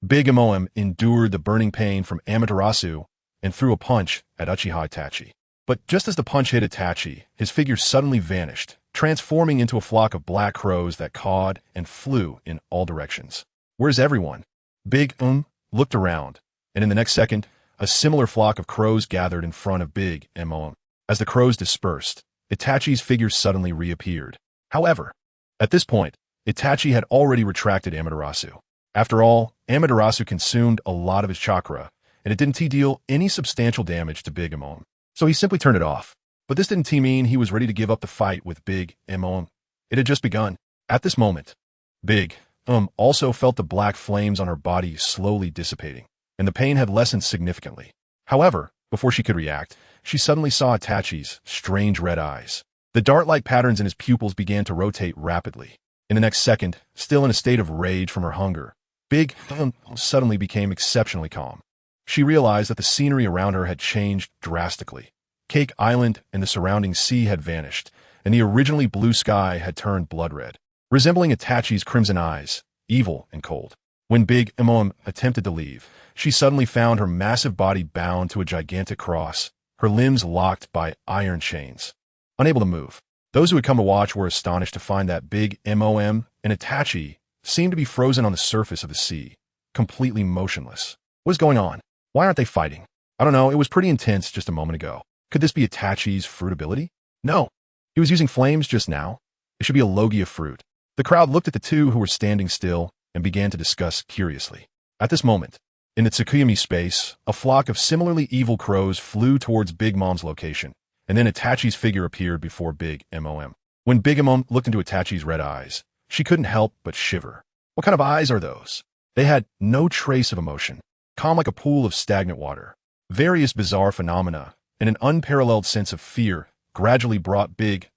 Big Mom endured the burning pain from Amaterasu and threw a punch at Uchiha Itachi. But just as the punch hit Itachi, his figure suddenly vanished, transforming into a flock of black crows that cawed and flew in all directions. "Where's everyone?" Big looked around, and in the next second, a similar flock of crows gathered in front of Big Mom. As the crows dispersed, Itachi's figure suddenly reappeared. However, at this point, Itachi had already retracted Amaterasu. After all, Amaterasu consumed a lot of his chakra, and it didn't deal any substantial damage to Big Mom. So he simply turned it off. But this didn't mean he was ready to give up the fight with Big Mom. It had just begun. At this moment, Big also felt the black flames on her body slowly dissipating, and the pain had lessened significantly. However, before she could react, she suddenly saw Itachi's strange red eyes. The dart-like patterns in his pupils began to rotate rapidly. In the next second, still in a state of rage from her hunger, Big suddenly became exceptionally calm. She realized that the scenery around her had changed drastically. Cake Island and the surrounding sea had vanished, and the originally blue sky had turned blood red, resembling Itachi's crimson eyes, evil and cold. When Big Mom attempted to leave, she suddenly found her massive body bound to a gigantic cross, her limbs locked by iron chains. Unable to move, those who had come to watch were astonished to find that Big Mom and Itachi seemed to be frozen on the surface of the sea, completely motionless. What is going on? Why aren't they fighting? I don't know, it was pretty intense just a moment ago. Could this be Itachi's fruit ability? No. He was using flames just now. It should be a Logia fruit. The crowd looked at the two who were standing still and began to discuss curiously. At this moment, in the Tsukuyami space, a flock of similarly evil crows flew towards Big Mom's location, and then Itachi's figure appeared before Big Mom. When Big Mom looked into Itachi's red eyes, she couldn't help but shiver. What kind of eyes are those? They had no trace of emotion, calm like a pool of stagnant water. Various bizarre phenomena and an unparalleled sense of fear gradually brought Big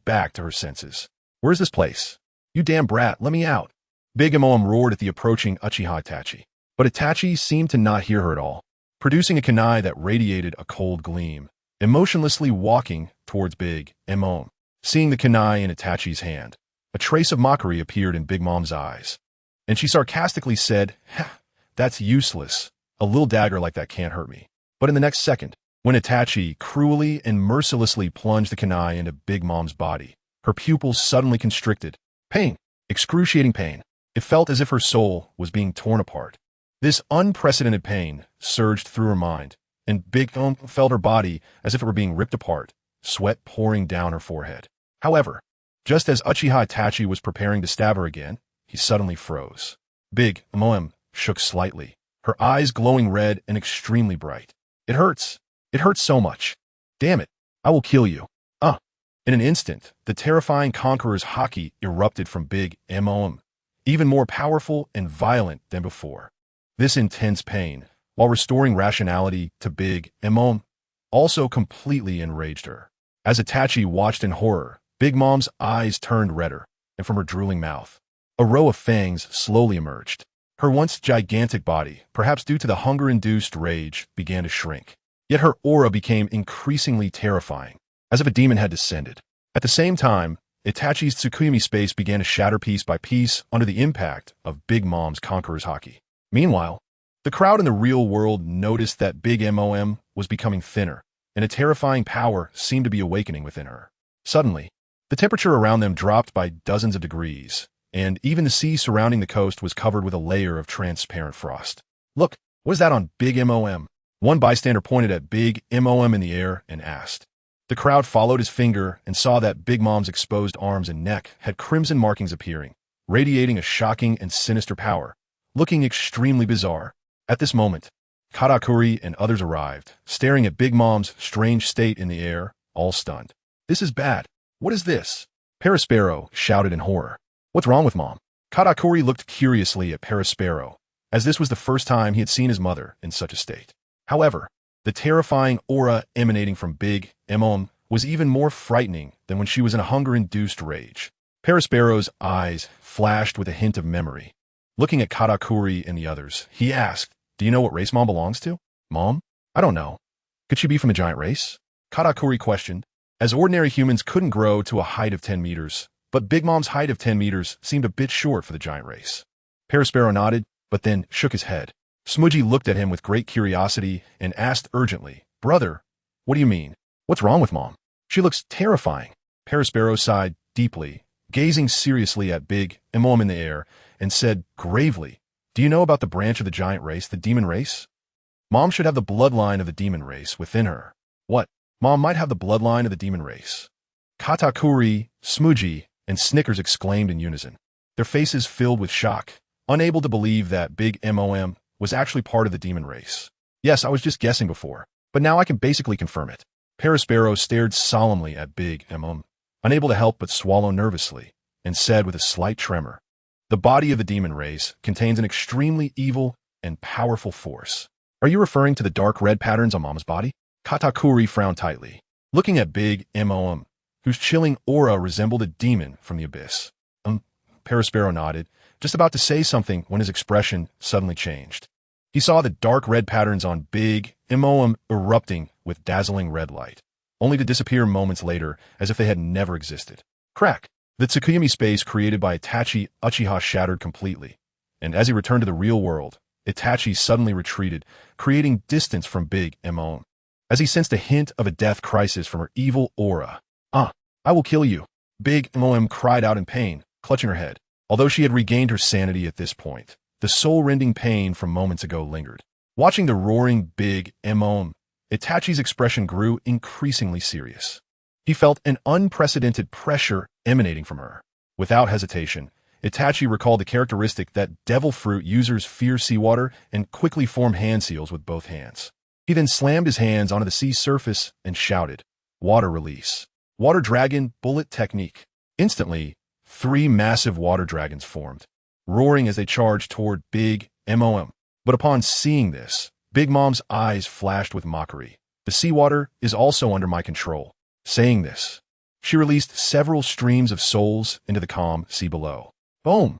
back to her senses. "Where's this place? You damn brat, let me out." Big Mom roared at the approaching Uchiha Itachi. But Itachi seemed to not hear her at all, producing a kunai that radiated a cold gleam, emotionlessly walking towards Big Mom. Seeing the kunai in Itachi's hand, a trace of mockery appeared in Big Mom's eyes, and she sarcastically said, "Ha, that's useless. A little dagger like that can't hurt me." But in the next second, when Itachi cruelly and mercilessly plunged the kunai into Big Mom's body, her pupils suddenly constricted. Pain, excruciating pain. It felt as if her soul was being torn apart. This unprecedented pain surged through her mind, and Big Mom felt her body as if it were being ripped apart, sweat pouring down her forehead. However, just as Uchiha Itachi was preparing to stab her again, he suddenly froze. Big Mom shook slightly, her eyes glowing red and extremely bright. "It hurts. It hurts so much. Damn it, I will kill you." In an instant, the terrifying conqueror's haki erupted from Big Mom, even more powerful and violent than before. This intense pain, while restoring rationality to Big Mom, also completely enraged her. As Itachi watched in horror, Big Mom's eyes turned redder, and from her drooling mouth, a row of fangs slowly emerged. Her once gigantic body, perhaps due to the hunger-induced rage, began to shrink. Yet her aura became increasingly terrifying, as if a demon had descended. At the same time, Itachi's Tsukuyumi space began to shatter piece by piece under the impact of Big Mom's conqueror's haki. Meanwhile, the crowd in the real world noticed that Big Mom was becoming thinner, and a terrifying power seemed to be awakening within her. Suddenly, the temperature around them dropped by dozens of degrees, and even the sea surrounding the coast was covered with a layer of transparent frost. "Look, what is that on Big Mom?" One bystander pointed at Big Mom in the air and asked. The crowd followed his finger and saw that Big Mom's exposed arms and neck had crimson markings appearing, radiating a shocking and sinister power, looking extremely bizarre. At this moment, Katakuri and others arrived, staring at Big Mom's strange state in the air, all stunned. "This is bad. What is this?" Perispero shouted in horror. "What's wrong with Mom?" Katakuri looked curiously at Perispero, as this was the first time he had seen his mother in such a state. However, the terrifying aura emanating from Big Mom was even more frightening than when she was in a hunger-induced rage. Perispero's eyes flashed with a hint of memory. Looking at Katakuri and the others, he asked, "Do you know what race Mom belongs to?" "Mom? I don't know. Could she be from the giant race?" Katakuri questioned, as ordinary humans couldn't grow to a height of 10 meters, but Big Mom's height of 10 meters seemed a bit short for the giant race. Perispero nodded, but then shook his head. Smudgy looked at him with great curiosity and asked urgently, "Brother, what do you mean? What's wrong with Mom? She looks terrifying." Perispero sighed deeply, gazing seriously at Big Mom in the air, and said gravely, "Do you know about the branch of the giant race, the demon race? Mom should have the bloodline of the demon race within her." "What? Mom might have the bloodline of the demon race?" Katakuri, Smudgy, and Snickers exclaimed in unison, their faces filled with shock, unable to believe that Big Mom was actually part of the demon race. "Yes, I was just guessing before, but now I can basically confirm it." Perispero stared solemnly at Big Mom, unable to help but swallow nervously, and said with a slight tremor, "The body of the demon race contains an extremely evil and powerful force." "Are you referring to the dark red patterns on Mom's body?" Katakuri frowned tightly, looking at Big Mom, whose chilling aura resembled a demon from the abyss. Perispero nodded, just about to say something when his expression suddenly changed. He saw the dark red patterns on Big Mom erupting with dazzling red light, only to disappear moments later as if they had never existed. Crack! The Tsukuyumi space created by Itachi Uchiha shattered completely, and as he returned to the real world, Itachi suddenly retreated, creating distance from Big Mom, as he sensed a hint of a death crisis from her evil aura. I will kill you," Big Mom cried out in pain, clutching her head. Although she had regained her sanity at this point, the soul-rending pain from moments ago lingered. Watching the roaring Big Mom, Itachi's expression grew increasingly serious. He felt an unprecedented pressure emanating from her. Without hesitation, Itachi recalled the characteristic that devil fruit users fear seawater and quickly form hand seals with both hands. He then slammed his hands onto the sea surface and shouted, "Water release. Water dragon bullet technique." Instantly, 3 massive water dragons formed, roaring as they charged toward Big Mom. But upon seeing this, Big Mom's eyes flashed with mockery. "The seawater is also under my control." Saying this, she released several streams of souls into the calm sea below. Boom!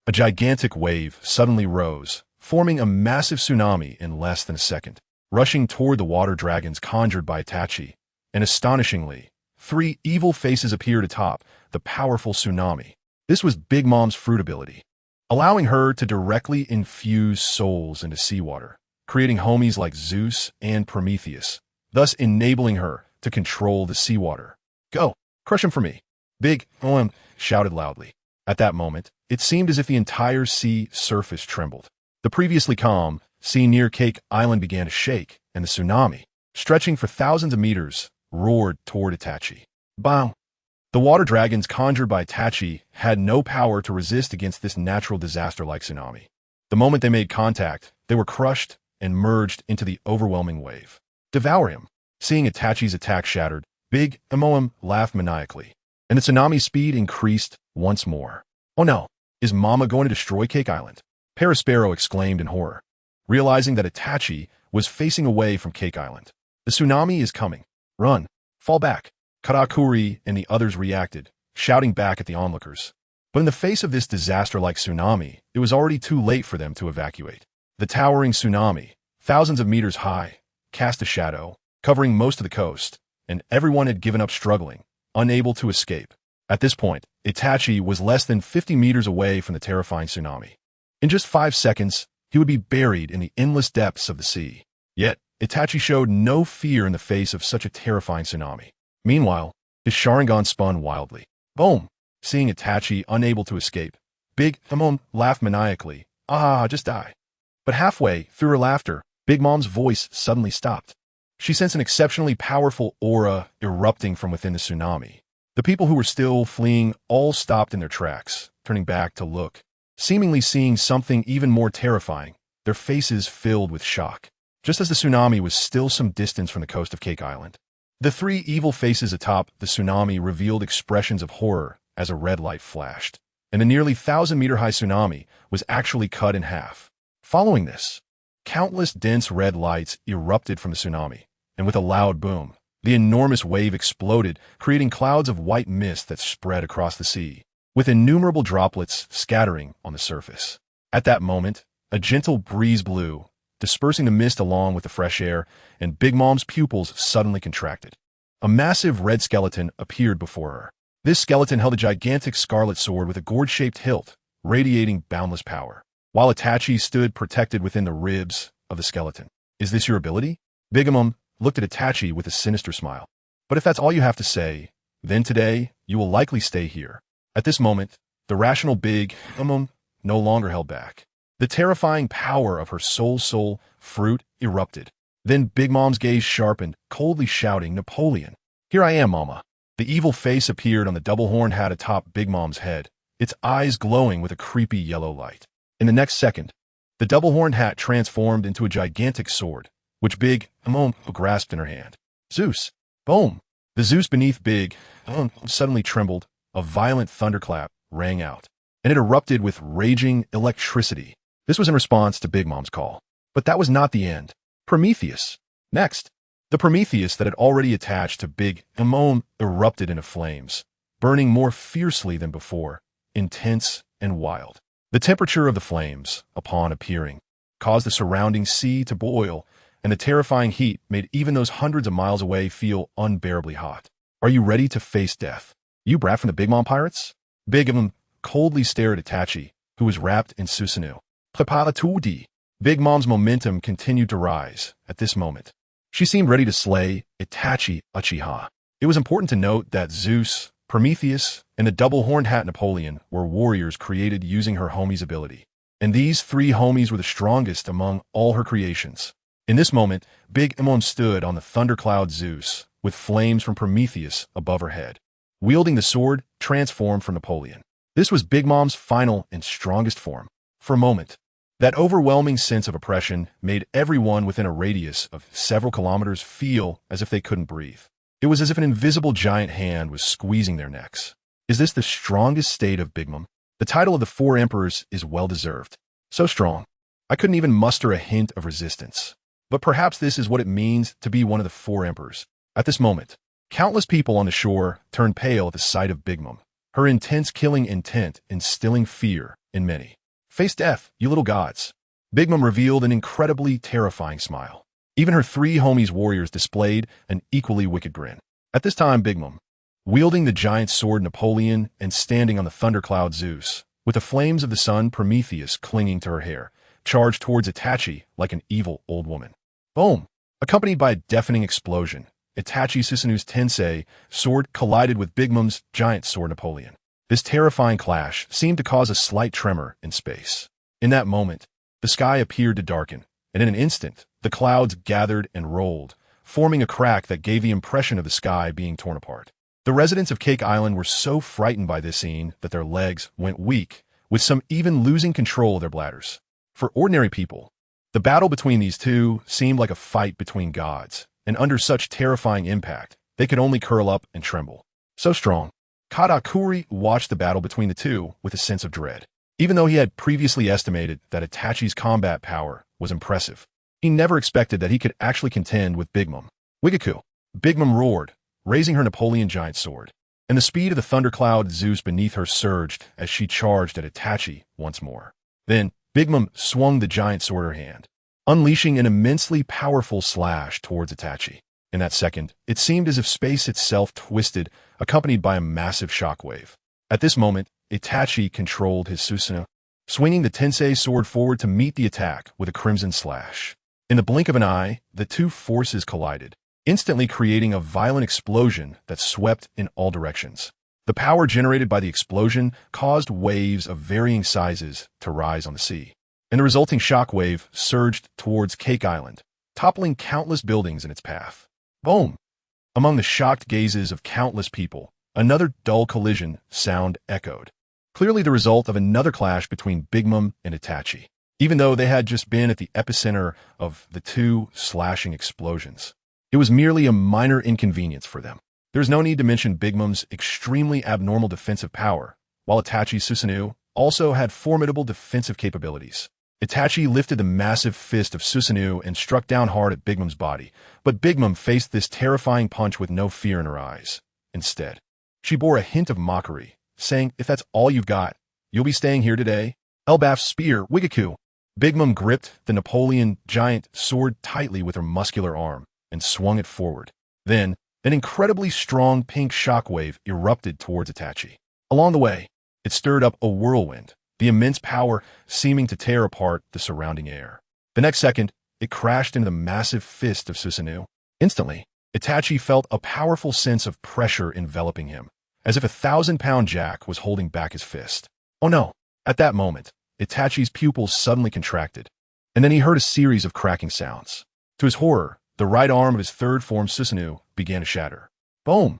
A gigantic wave suddenly rose, forming a massive tsunami in less than a second, rushing toward the water dragons conjured by Itachi. And astonishingly, 3 evil faces appeared atop the powerful tsunami. This was Big Mom's fruit ability, allowing her to directly infuse souls into seawater, creating homies like Zeus and Prometheus, thus enabling her to control the seawater. Go, crush him for me. Big Mom shouted loudly. At that moment, it seemed as if the entire sea surface trembled. The previously calm sea near Cake Island began to shake, and the tsunami, stretching for thousands of meters, roared toward Itachi. Bow! The water dragons conjured by Itachi had no power to resist against this natural disaster like tsunami. The moment they made contact, they were crushed and merged into the overwhelming wave. Devour him! Seeing Itachi's attack shattered, Big Mom laughed maniacally, and the tsunami's speed increased once more. Oh no! Is Mama going to destroy Cake Island? Parasparrow exclaimed in horror, realizing that Itachi was facing away from Cake Island. The tsunami is coming. Run! Fall back! Karakuri and the others reacted, shouting back at the onlookers. But in the face of this disaster-like tsunami, it was already too late for them to evacuate. The towering tsunami, thousands of meters high, cast a shadow, covering most of the coast, and everyone had given up struggling, unable to escape. At this point, Itachi was less than 50 meters away from the terrifying tsunami. In just 5 seconds, he would be buried in the endless depths of the sea. Yet, Itachi showed no fear in the face of such a terrifying tsunami. Meanwhile, his Sharingan spun wildly. Boom! Seeing Itachi unable to escape, Big Mom laughed maniacally. Ah, just die. But halfway through her laughter, Big Mom's voice suddenly stopped. She sensed an exceptionally powerful aura erupting from within the tsunami. The people who were still fleeing all stopped in their tracks, turning back to look, seemingly seeing something even more terrifying, their faces filled with shock. Just as the tsunami was still some distance from the coast of Cake Island, the 3 evil faces atop the tsunami revealed expressions of horror as a red light flashed, and the nearly 1,000-meter-high tsunami was actually cut in half. Following this, countless dense red lights erupted from the tsunami, and with a loud boom, the enormous wave exploded, creating clouds of white mist that spread across the sea, with innumerable droplets scattering on the surface. At that moment, a gentle breeze blew, dispersing the mist along with the fresh air, and Big Mom's pupils suddenly contracted. A massive red skeleton appeared before her. This skeleton held a gigantic scarlet sword with a gourd-shaped hilt, radiating boundless power, while Itachi stood protected within the ribs of the skeleton. Is this your ability? Big Mom looked at Itachi with a sinister smile. But if that's all you have to say, then today you will likely stay here. At this moment, the rational Big Mom no longer held back. The terrifying power of her soul fruit erupted. Then Big Mom's gaze sharpened, coldly shouting, Napoleon. Here I am, Mama. The evil face appeared on the double-horned hat atop Big Mom's head, its eyes glowing with a creepy yellow light. In the next second, the double-horned hat transformed into a gigantic sword, which Big Mom grasped in her hand. Zeus! Boom! The Zeus beneath Big Mom suddenly trembled. A violent thunderclap rang out, and it erupted with raging electricity. This was in response to Big Mom's call. But that was not the end. Prometheus. Next, the Prometheus that had already attached to Big Mom erupted into flames, burning more fiercely than before, intense and wild. The temperature of the flames, upon appearing, caused the surrounding sea to boil, and the terrifying heat made even those hundreds of miles away feel unbearably hot. Are you ready to face death? You brat from the Big Mom pirates? Big Mom coldly stared at Itachi, who was wrapped in Susanoo. Prepara-tu-di. Big Mom's momentum continued to rise at this moment. She seemed ready to slay Itachi Uchiha. It was important to note that Zeus, Prometheus, and the double-horned hat Napoleon were warriors created using her homie's ability. And these 3 homies were the strongest among all her creations. In this moment, Big Mom stood on the thundercloud Zeus, with flames from Prometheus above her head, wielding the sword transformed from Napoleon. This was Big Mom's final and strongest form. For a moment, that overwhelming sense of oppression made everyone within a radius of several kilometers feel as if they couldn't breathe. It was as if an invisible giant hand was squeezing their necks. Is this the strongest state of Big Mom? The title of the 4 emperors is well-deserved. So strong, I couldn't even muster a hint of resistance. But perhaps this is what it means to be one of the 4 emperors. At this moment, countless people on the shore turned pale at the sight of Big Mom, her intense killing intent instilling fear in many. Face death, you little gods. Big Mom revealed an incredibly terrifying smile. Even her three homies warriors displayed an equally wicked grin. At this time, Big Mom, wielding the giant sword Napoleon and standing on the thundercloud Zeus, with the flames of the sun Prometheus clinging to her hair, charged towards Itachi like an evil old woman. Boom! Accompanied by a deafening explosion, Itachi Susanu's tensei sword collided with Big Mom's giant sword Napoleon. This terrifying clash seemed to cause a slight tremor in space. In that moment, the sky appeared to darken, and in an instant, the clouds gathered and rolled, forming a crack that gave the impression of the sky being torn apart. The residents of Cake Island were so frightened by this scene that their legs went weak, with some even losing control of their bladders. For ordinary people, the battle between these two seemed like a fight between gods, and under such terrifying impact, they could only curl up and tremble. So strong. Katakuri watched the battle between the two with a sense of dread. Even though he had previously estimated that Itachi's combat power was impressive, he never expected that he could actually contend with Big Mom. Wigaku! Big Mom roared, raising her Napoleon giant sword, and the speed of the thundercloud Zeus beneath her surged as she charged at Itachi once more. Then, Big Mom swung the giant sword in her hand, unleashing an immensely powerful slash towards Itachi. In that second, it seemed as if space itself twisted, accompanied by a massive shockwave. At this moment, Itachi controlled his Susanoo, swinging the tensei sword forward to meet the attack with a crimson slash. In the blink of an eye, the two forces collided, instantly creating a violent explosion that swept in all directions. The power generated by the explosion caused waves of varying sizes to rise on the sea, and the resulting shockwave surged towards Cake Island, toppling countless buildings in its path. Boom! Among the shocked gazes of countless people, another dull collision sound echoed, clearly the result of another clash between Big Mom and Itachi, even though they had just been at the epicenter of the two slashing explosions. It was merely a minor inconvenience for them. There's no need to mention Big Mom's extremely abnormal defensive power, while Itachi's Susanoo also had formidable defensive capabilities. Itachi lifted the massive fist of Susanoo and struck down hard at Big Mom's body, but Big Mom faced this terrifying punch with no fear in her eyes. Instead, she bore a hint of mockery, saying, "If that's all you've got, you'll be staying here today." Elbaf's spear, Wigaku! Big Mom gripped the Napoleon giant sword tightly with her muscular arm and swung it forward. Then, an incredibly strong pink shockwave erupted towards Itachi. Along the way, it stirred up a whirlwind, the immense power seeming to tear apart the surrounding air. The next second, it crashed into the massive fist of Susanoo. Instantly, Itachi felt a powerful sense of pressure enveloping him, as if a 1,000-pound jack was holding back his fist. Oh no! At that moment, Itachi's pupils suddenly contracted, and then he heard a series of cracking sounds. To his horror, the right arm of his third form Susanoo began to shatter. Boom!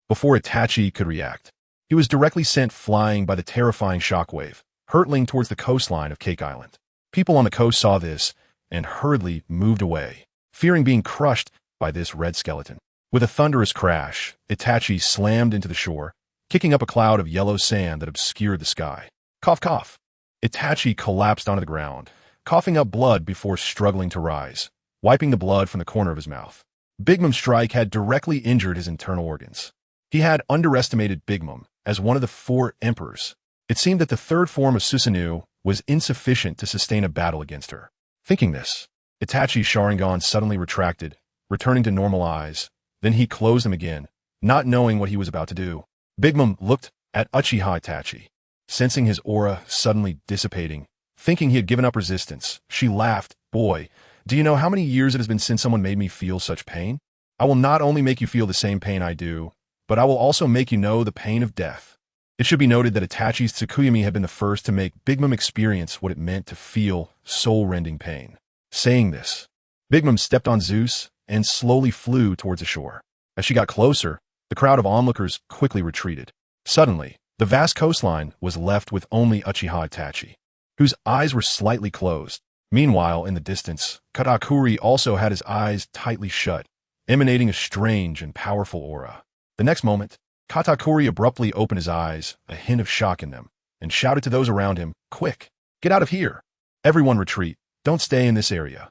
Before Itachi could react, he was directly sent flying by the terrifying shockwave, hurtling towards the coastline of Cake Island. People on the coast saw this and hurriedly moved away, fearing being crushed by this red skeleton. With a thunderous crash, Itachi slammed into the shore, kicking up a cloud of yellow sand that obscured the sky. Cough, cough. Itachi collapsed onto the ground, coughing up blood before struggling to rise, wiping the blood from the corner of his mouth. Big Mom's strike had directly injured his internal organs. He had underestimated Big Mom as one of the 4 emperors. It seemed that the third form of Susanoo was insufficient to sustain a battle against her. Thinking this, Itachi's Sharingan suddenly retracted, returning to normal eyes. Then he closed them again, not knowing what he was about to do. Big Mom looked at Uchiha Itachi. Sensing his aura suddenly dissipating, thinking he had given up resistance, she laughed. "Boy, do you know how many years it has been since someone made me feel such pain? I will not only make you feel the same pain I do, but I will also make you know the pain of death." It should be noted that Itachi's Tsukuyomi had been the first to make Big Mom experience what it meant to feel soul-rending pain. Saying this, Big Mom stepped on Zeus and slowly flew towards the shore. As she got closer, the crowd of onlookers quickly retreated. Suddenly, the vast coastline was left with only Uchiha Itachi, whose eyes were slightly closed. Meanwhile, in the distance, Katakuri also had his eyes tightly shut, emanating a strange and powerful aura. The next moment, Katakuri abruptly opened his eyes, a hint of shock in them, and shouted to those around him, "Quick! Get out of here! Everyone retreat! Don't stay in this area!"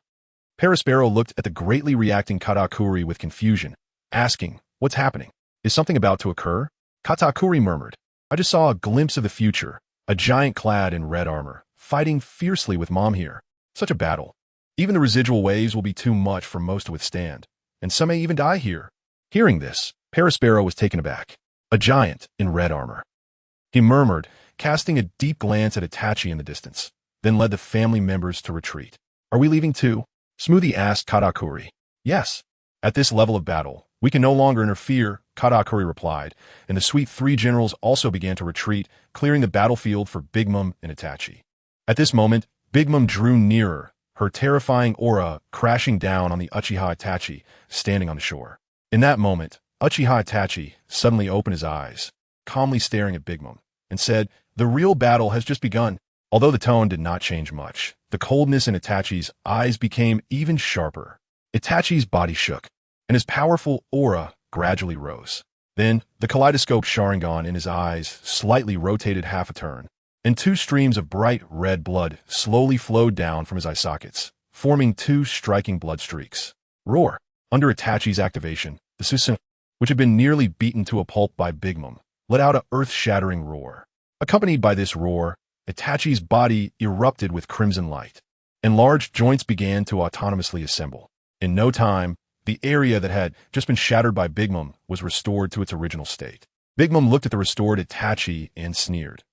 Perispero looked at the greatly reacting Katakuri with confusion, asking, "What's happening? Is something about to occur?" Katakuri murmured, "I just saw a glimpse of the future, a giant clad in red armor, fighting fiercely with Mom here. Such a battle. Even the residual waves will be too much for most to withstand, and some may even die here. Hearing this, Parasparrow was taken aback. A giant in red armor. He murmured, casting a deep glance at Itachi in the distance, then led the family members to retreat. Are we leaving too? Smoothie asked Katakuri. Yes. At this level of battle, we can no longer interfere, Katakuri replied, and the sweet three generals also began to retreat, clearing the battlefield for Big Mom and Itachi. At this moment, Big Mom drew nearer, her terrifying aura crashing down on the Uchiha Itachi, standing on the shore. In that moment, Uchiha Itachi suddenly opened his eyes, calmly staring at Big Mom, and said, "The real battle has just begun." Although the tone did not change much, the coldness in Itachi's eyes became even sharper. Itachi's body shook, and his powerful aura gradually rose. Then, the kaleidoscope Sharingan in his eyes slightly rotated half a turn, and two streams of bright red blood slowly flowed down from his eye sockets, forming two striking blood streaks. Roar! Under Itachi's activation, the Susanoo, which had been nearly beaten to a pulp by Big Mom, let out an earth-shattering roar. Accompanied by this roar, Itachi's body erupted with crimson light, and large joints began to autonomously assemble. In no time, the area that had just been shattered by Big Mom was restored to its original state. Big Mom looked at the restored Itachi and sneered.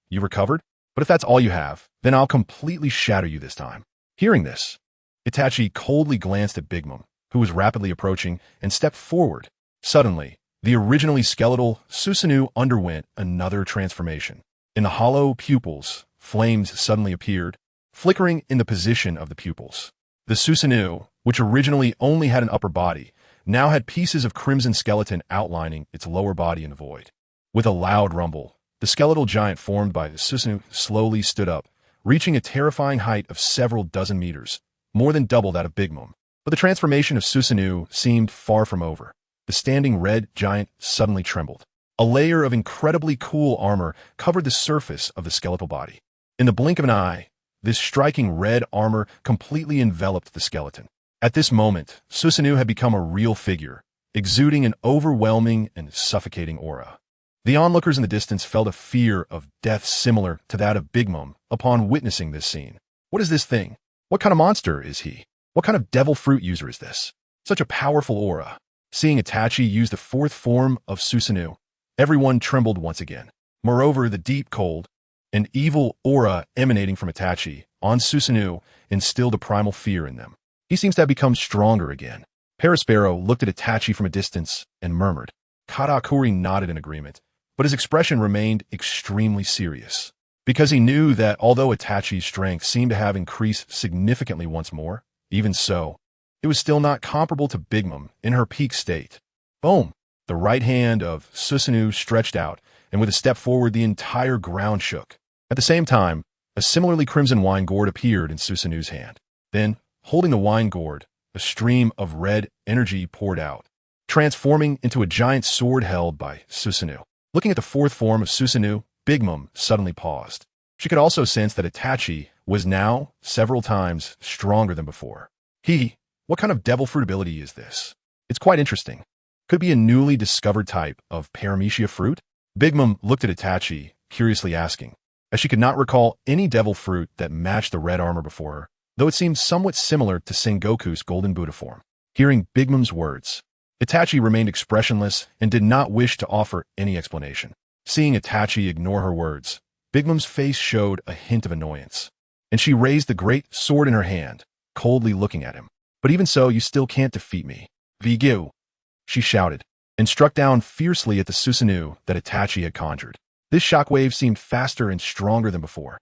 You recovered? But if that's all you have, then I'll completely shatter you this time. Hearing this, Itachi coldly glanced at Big Mom, who was rapidly approaching, and stepped forward. Suddenly, the originally skeletal Susanoo underwent another transformation. In the hollow pupils, flames suddenly appeared, flickering in the position of the pupils. The Susanoo, which originally only had an upper body, now had pieces of crimson skeleton outlining its lower body in the void. With a loud rumble, the skeletal giant formed by the Susanoo slowly stood up, reaching a terrifying height of several dozen meters, more than double that of Big Mom. But the transformation of Susanoo seemed far from over. The standing red giant suddenly trembled. A layer of incredibly cool armor covered the surface of the skeletal body. In the blink of an eye, this striking red armor completely enveloped the skeleton. At this moment, Susanoo had become a real figure, exuding an overwhelming and suffocating aura. The onlookers in the distance felt a fear of death similar to that of Big Mom upon witnessing this scene. What is this thing? What kind of monster is he? What kind of devil fruit user is this? Such a powerful aura. Seeing Itachi use the fourth form of Susanoo, everyone trembled once again. Moreover, the deep, cold, and evil aura emanating from Itachi on Susanoo instilled a primal fear in them. He seems to have become stronger again. Parasparrow looked at Itachi from a distance and murmured. Katakuri nodded in agreement, but his expression remained extremely serious, because he knew that although Itachi's strength seemed to have increased significantly once more, even so, it was still not comparable to Big Mom in her peak state. Boom! The right hand of Susanoo stretched out, and with a step forward the entire ground shook. At the same time, a similarly crimson wine gourd appeared in Susanoo's hand. Then, holding the wine gourd, a stream of red energy poured out, transforming into a giant sword held by Susanoo. Looking at the fourth form of Susanoo, Big Mom suddenly paused. She could also sense that Itachi was now several times stronger than before. What kind of devil fruit ability is this? It's quite interesting. Could be a newly discovered type of paramecia fruit? Big Mom looked at Itachi, curiously asking, as she could not recall any devil fruit that matched the red armor before her, though it seemed somewhat similar to Sengoku's golden Buddha form. Hearing Big Mom's words, Itachi remained expressionless and did not wish to offer any explanation. Seeing Itachi ignore her words, Big Mom's face showed a hint of annoyance, and she raised the great sword in her hand, coldly looking at him. But even so, you still can't defeat me. Vigyu! She shouted, and struck down fiercely at the Susanoo that Itachi had conjured. This shockwave seemed faster and stronger than before.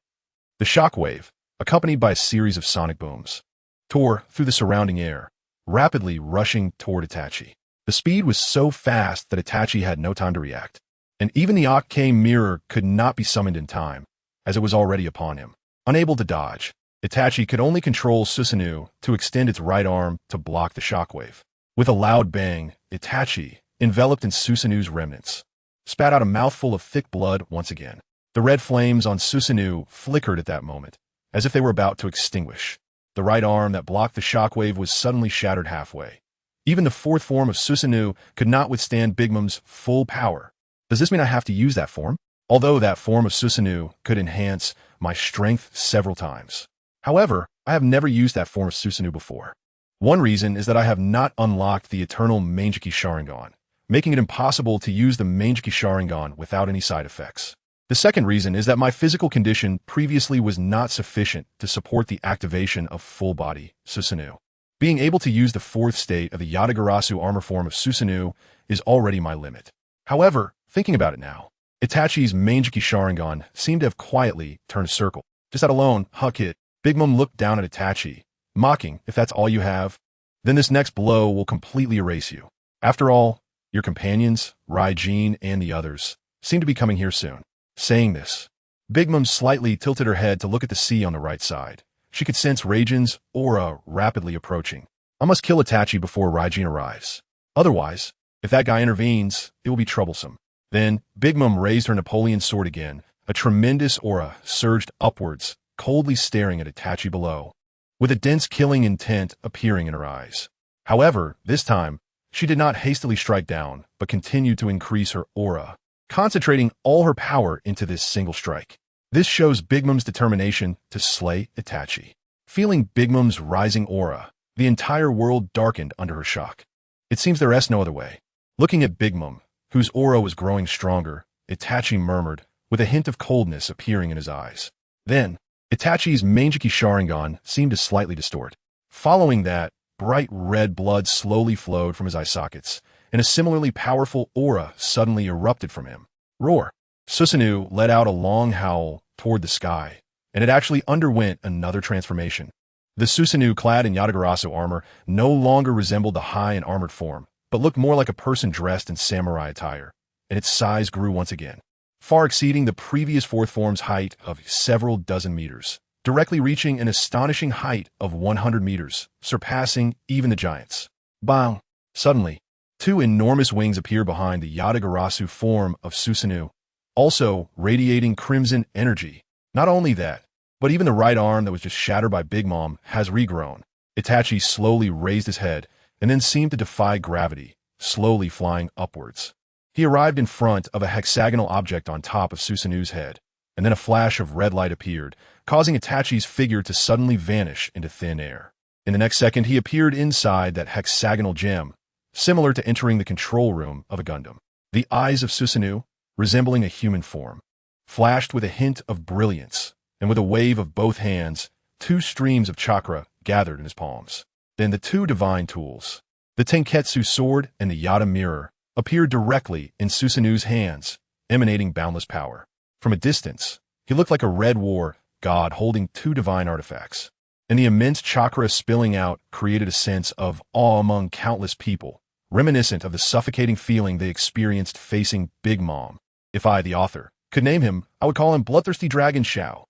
The shockwave, accompanied by a series of sonic booms, tore through the surrounding air, rapidly rushing toward Itachi. The speed was so fast that Itachi had no time to react, and even the arcane mirror could not be summoned in time, as it was already upon him. Unable to dodge, Itachi could only control Susanoo to extend its right arm to block the shockwave. With a loud bang, Itachi, enveloped in Susanoo's remnants, spat out a mouthful of thick blood once again. The red flames on Susanoo flickered at that moment, as if they were about to extinguish. The right arm that blocked the shockwave was suddenly shattered halfway. Even the fourth form of Susanoo could not withstand Big Mom's full power. Does this mean I have to use that form? although that form of Susanoo could enhance my strength several times. However, I have never used that form of Susanoo before. One reason is that I have not unlocked the eternal Mangekyou Sharingan, making it impossible to use the Mangekyou Sharingan without any side effects. The second reason is that my physical condition previously was not sufficient to support the activation of full-body Susanoo. Being able to use the fourth state of the Yatagarasu armor form of Susanoo is already my limit. However, thinking about it now, Itachi's Mangekyou Sharingan seemed to have quietly turned a circle. Just that alone, huck it. Big Mom looked down at Itachi, mocking, if that's all you have, then this next blow will completely erase you. After all, your companions, Raijin and the others, seem to be coming here soon. Saying this, Big Mom slightly tilted her head to look at the sea on the right side. She could sense Raijin's aura rapidly approaching. I must kill Itachi before Raijin arrives. Otherwise, if that guy intervenes, it will be troublesome. Then, Big Mom raised her Napoleon sword again. A tremendous aura surged upwards, coldly staring at Itachi below, with a dense killing intent appearing in her eyes. However, this time, she did not hastily strike down, but continued to increase her aura, concentrating all her power into this single strike. This shows Big Mom's determination to slay Itachi. Feeling Big Mom's rising aura, the entire world darkened under her shock. It seems there is no other way. Looking at Big Mom, whose aura was growing stronger, Itachi murmured, with a hint of coldness appearing in his eyes. Then, Itachi's Mangekyou Sharingan seemed to slightly distort. Following that, bright red blood slowly flowed from his eye sockets, and a similarly powerful aura suddenly erupted from him. Roar! Susanoo let out a long howl toward the sky, and it actually underwent another transformation. The Susanoo clad in Yatagarasu armor no longer resembled the high and armored form, but looked more like a person dressed in samurai attire, and its size grew once again, far exceeding the previous fourth form's height of several dozen meters, directly reaching an astonishing height of 100 meters, surpassing even the giants. Bang! Suddenly, two enormous wings appear behind the Yatagarasu form of Susanoo, also radiating crimson energy. Not only that, but even the right arm that was just shattered by Big Mom has regrown. Itachi slowly raised his head and then seemed to defy gravity, slowly flying upwards. He arrived in front of a hexagonal object on top of Susanoo's head, and then a flash of red light appeared, causing Itachi's figure to suddenly vanish into thin air. In the next second, he appeared inside that hexagonal gem, similar to entering the control room of a Gundam. The eyes of Susanoo, resembling a human form, flashed with a hint of brilliance, and with a wave of both hands, two streams of chakra gathered in his palms. Then the two divine tools, the Tenketsu sword and the Yata mirror, appeared directly in Susanoo's hands, emanating boundless power. From a distance, he looked like a red war god holding two divine artifacts, and the immense chakra spilling out created a sense of awe among countless people, reminiscent of the suffocating feeling they experienced facing Big Mom. If I, the author, could name him, I would call him Bloodthirsty Dragon Shao.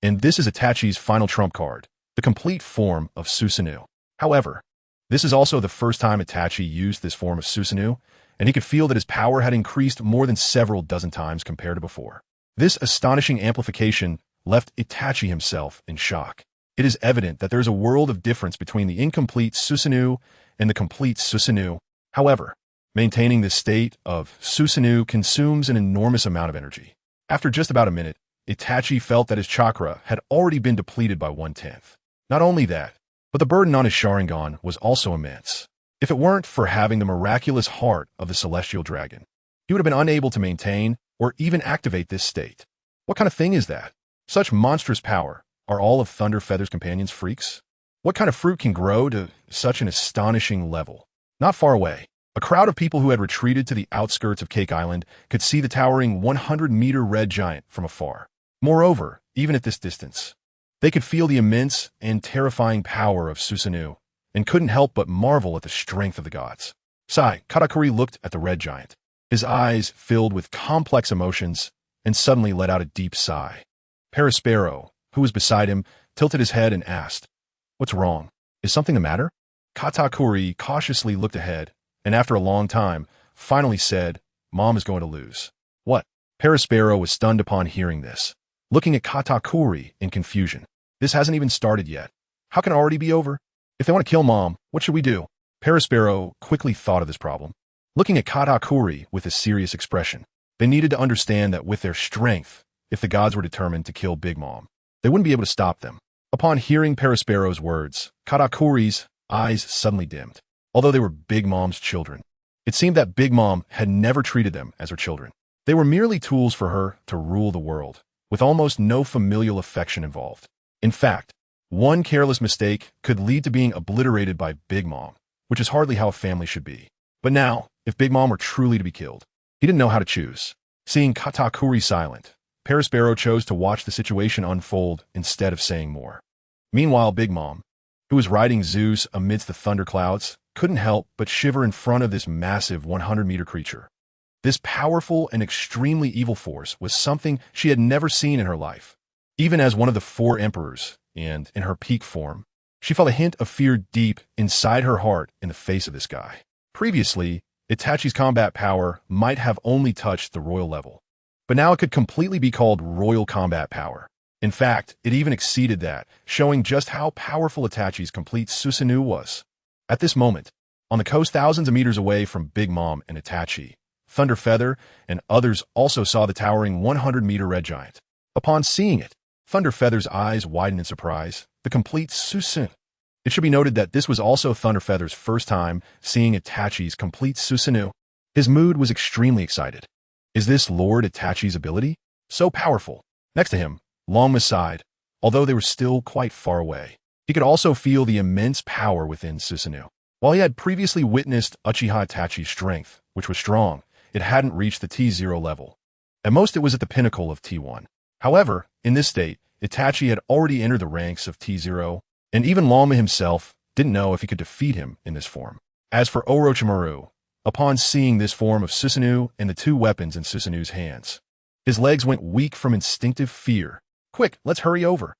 And this is Itachi's final trump card, the complete form of Susanoo. However, this is also the first time Itachi used this form of Susanoo, and he could feel that his power had increased more than several dozen times compared to before. This astonishing amplification left Itachi himself in shock. It is evident that there is a world of difference between the incomplete Susanoo and the complete Susanoo. However, maintaining this state of Susanoo consumes an enormous amount of energy. After just about a minute, Itachi felt that his chakra had already been depleted by 1/10. Not only that, but the burden on his Sharingan was also immense. If it weren't for having the miraculous heart of the celestial dragon, he would have been unable to maintain or even activate this state. What kind of thing is that? Such monstrous power. Are all of Thunder Feather's companions freaks? What kind of fruit can grow to such an astonishing level? Not far away, a crowd of people who had retreated to the outskirts of Cake Island could see the towering 100-meter red giant from afar. Moreover, even at this distance, they could feel the immense and terrifying power of Susanoo, and couldn't help but marvel at the strength of the gods. Katakuri looked at the red giant. His eyes filled with complex emotions, and suddenly let out a deep sigh. Perispero, who was beside him, tilted his head and asked, "What's wrong? Is something the matter?" Katakuri cautiously looked ahead, and after a long time, finally said, "Mom is going to lose." "What?" Perispero was stunned upon hearing this, looking at Katakuri in confusion. "This hasn't even started yet. How can it already be over? If they want to kill Mom, what should we do?" Perispero quickly thought of this problem. Looking at Katakuri with a serious expression, They needed to understand that with their strength, if the gods were determined to kill Big Mom, they wouldn't be able to stop them. Upon hearing Perospero's words, Katakuri's eyes suddenly dimmed. Although they were Big Mom's children, it seemed that Big Mom had never treated them as her children. They were merely tools for her to rule the world, with almost no familial affection involved. In fact, one careless mistake could lead to being obliterated by Big Mom, which is hardly how a family should be. But now, if Big Mom were truly to be killed, he didn't know how to choose. Seeing Katakuri silent, Perospero chose to watch the situation unfold instead of saying more. Meanwhile, Big Mom, who was riding Zeus amidst the thunderclouds, couldn't help but shiver in front of this massive 100-meter creature. This powerful and extremely evil force was something she had never seen in her life. Even as one of the 4 emperors, and in her peak form, she felt a hint of fear deep inside her heart in the face of this guy. Previously, Itachi's combat power might have only touched the royal level, but now it could completely be called royal combat power. In fact, it even exceeded that, showing just how powerful Itachi's complete Susanoo was. At this moment, on the coast thousands of meters away from Big Mom and Itachi, Thunderfeather and others also saw the towering 100-meter red giant. Upon seeing it, Thunderfeather's eyes widened in surprise. The complete Susanoo. It should be noted that this was also Thunderfeather's first time seeing Itachi's complete Susanoo. His mood was extremely excited. Is this Lord Itachi's ability? So powerful. Next to him, Longma sighed, although they were still quite far away. He could also feel the immense power within Susanoo. While he had previously witnessed Uchiha Itachi's strength, which was strong, it hadn't reached the T0 level. At most, it was at the pinnacle of T1. However, in this state, Itachi had already entered the ranks of T0, and even Longma himself didn't know if he could defeat him in this form. As for Orochimaru, upon seeing this form of Susanoo and the 2 weapons in Susanoo's hands, his legs went weak from instinctive fear. Quick, let's hurry over.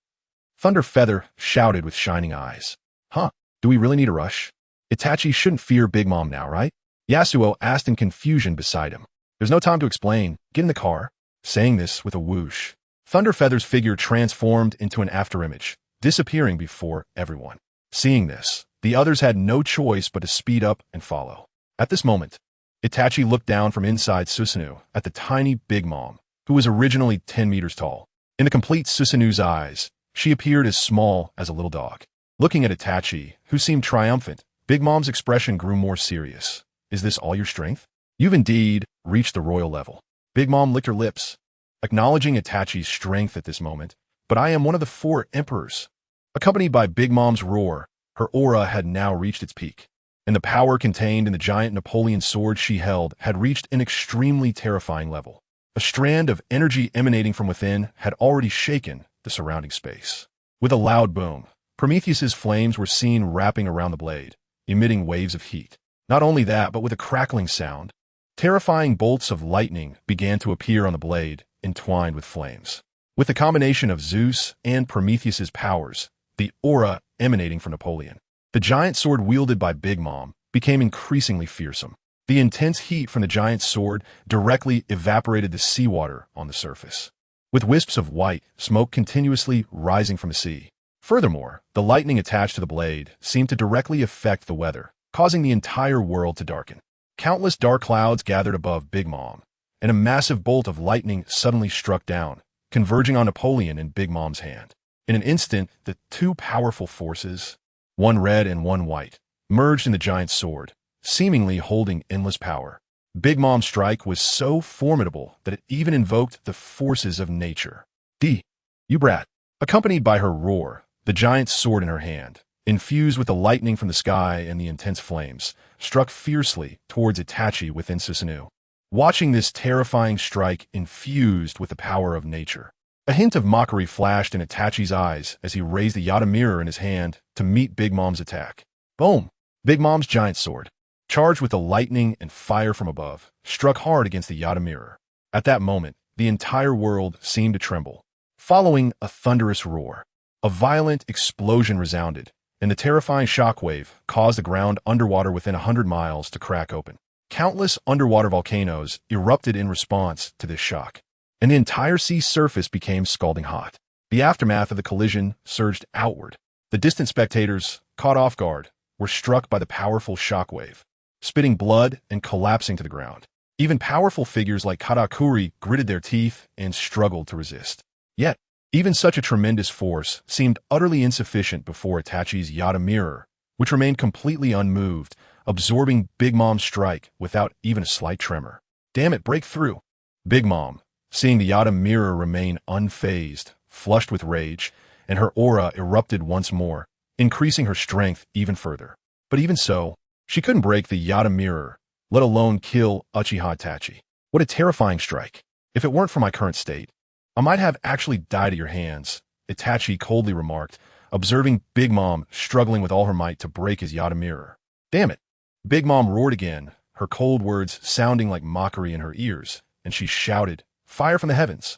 Thunderfeather shouted with shining eyes. Huh, do we really need a rush? Itachi shouldn't fear Big Mom now, right? Yasuo asked in confusion beside him. There's no time to explain. Get in the car. Saying this with a whoosh, Thunderfeather's figure transformed into an afterimage, disappearing before everyone. Seeing this, the others had no choice but to speed up and follow. At this moment, Itachi looked down from inside Susanoo at the tiny Big Mom, who was originally 10 meters tall. In the complete Susanoo's eyes, she appeared as small as a little dog. Looking at Itachi, who seemed triumphant, Big Mom's expression grew more serious. Is this all your strength? You've indeed reached the royal level. Big Mom licked her lips, acknowledging Itachi's strength at this moment. But I am one of the 4 emperors. Accompanied by Big Mom's roar, her aura had now reached its peak, and the power contained in the giant Napoleon sword she held had reached an extremely terrifying level. A strand of energy emanating from within had already shaken the surrounding space. With a loud boom, Prometheus's flames were seen wrapping around the blade, emitting waves of heat. Not only that, but with a crackling sound, terrifying bolts of lightning began to appear on the blade, entwined with flames. With the combination of Zeus and Prometheus's powers, the aura emanating from Napoleon, the giant sword wielded by Big Mom became increasingly fearsome. The intense heat from the giant sword directly evaporated the seawater on the surface, with wisps of white smoke continuously rising from the sea. Furthermore, the lightning attached to the blade seemed to directly affect the weather, causing the entire world to darken. Countless dark clouds gathered above Big Mom, and a massive bolt of lightning suddenly struck down, converging on Napoleon in Big Mom's hand. In an instant, the 2 powerful forces, one red and one white, merged in the giant sword, seemingly holding endless power. Big Mom's strike was so formidable that it even invoked the forces of nature. You brat! Accompanied by her roar, the giant sword in her hand, infused with the lightning from the sky and the intense flames, struck fiercely towards Itachi within Susanoo. Watching this terrifying strike infused with the power of nature, a hint of mockery flashed in Itachi's eyes as he raised the Yata mirror in his hand to meet Big Mom's attack. Boom! Big Mom's giant sword, charged with the lightning and fire from above, struck hard against the Yata mirror. At that moment, the entire world seemed to tremble. Following a thunderous roar, a violent explosion resounded, and the terrifying shockwave caused the ground underwater within 100 miles to crack open. Countless underwater volcanoes erupted in response to this shock, and the entire sea surface became scalding hot. The aftermath of the collision surged outward. The distant spectators, caught off guard, were struck by the powerful shockwave, spitting blood and collapsing to the ground. Even powerful figures like Katakuri gritted their teeth and struggled to resist. Yet, even such a tremendous force seemed utterly insufficient before Itachi's Yata mirror, which remained completely unmoved, absorbing Big Mom's strike without even a slight tremor. Damn it, break through! Big Mom, seeing the Yata mirror remain unfazed, flushed with rage, and her aura erupted once more, increasing her strength even further. But even so, she couldn't break the Yata mirror, let alone kill Uchiha Itachi. What a terrifying strike. If it weren't for my current state, I might have actually died at your hands, Itachi coldly remarked, observing Big Mom struggling with all her might to break his Yata mirror. Damn it! Big Mom roared again, her cold words sounding like mockery in her ears, and she shouted, "Fire from the heavens!"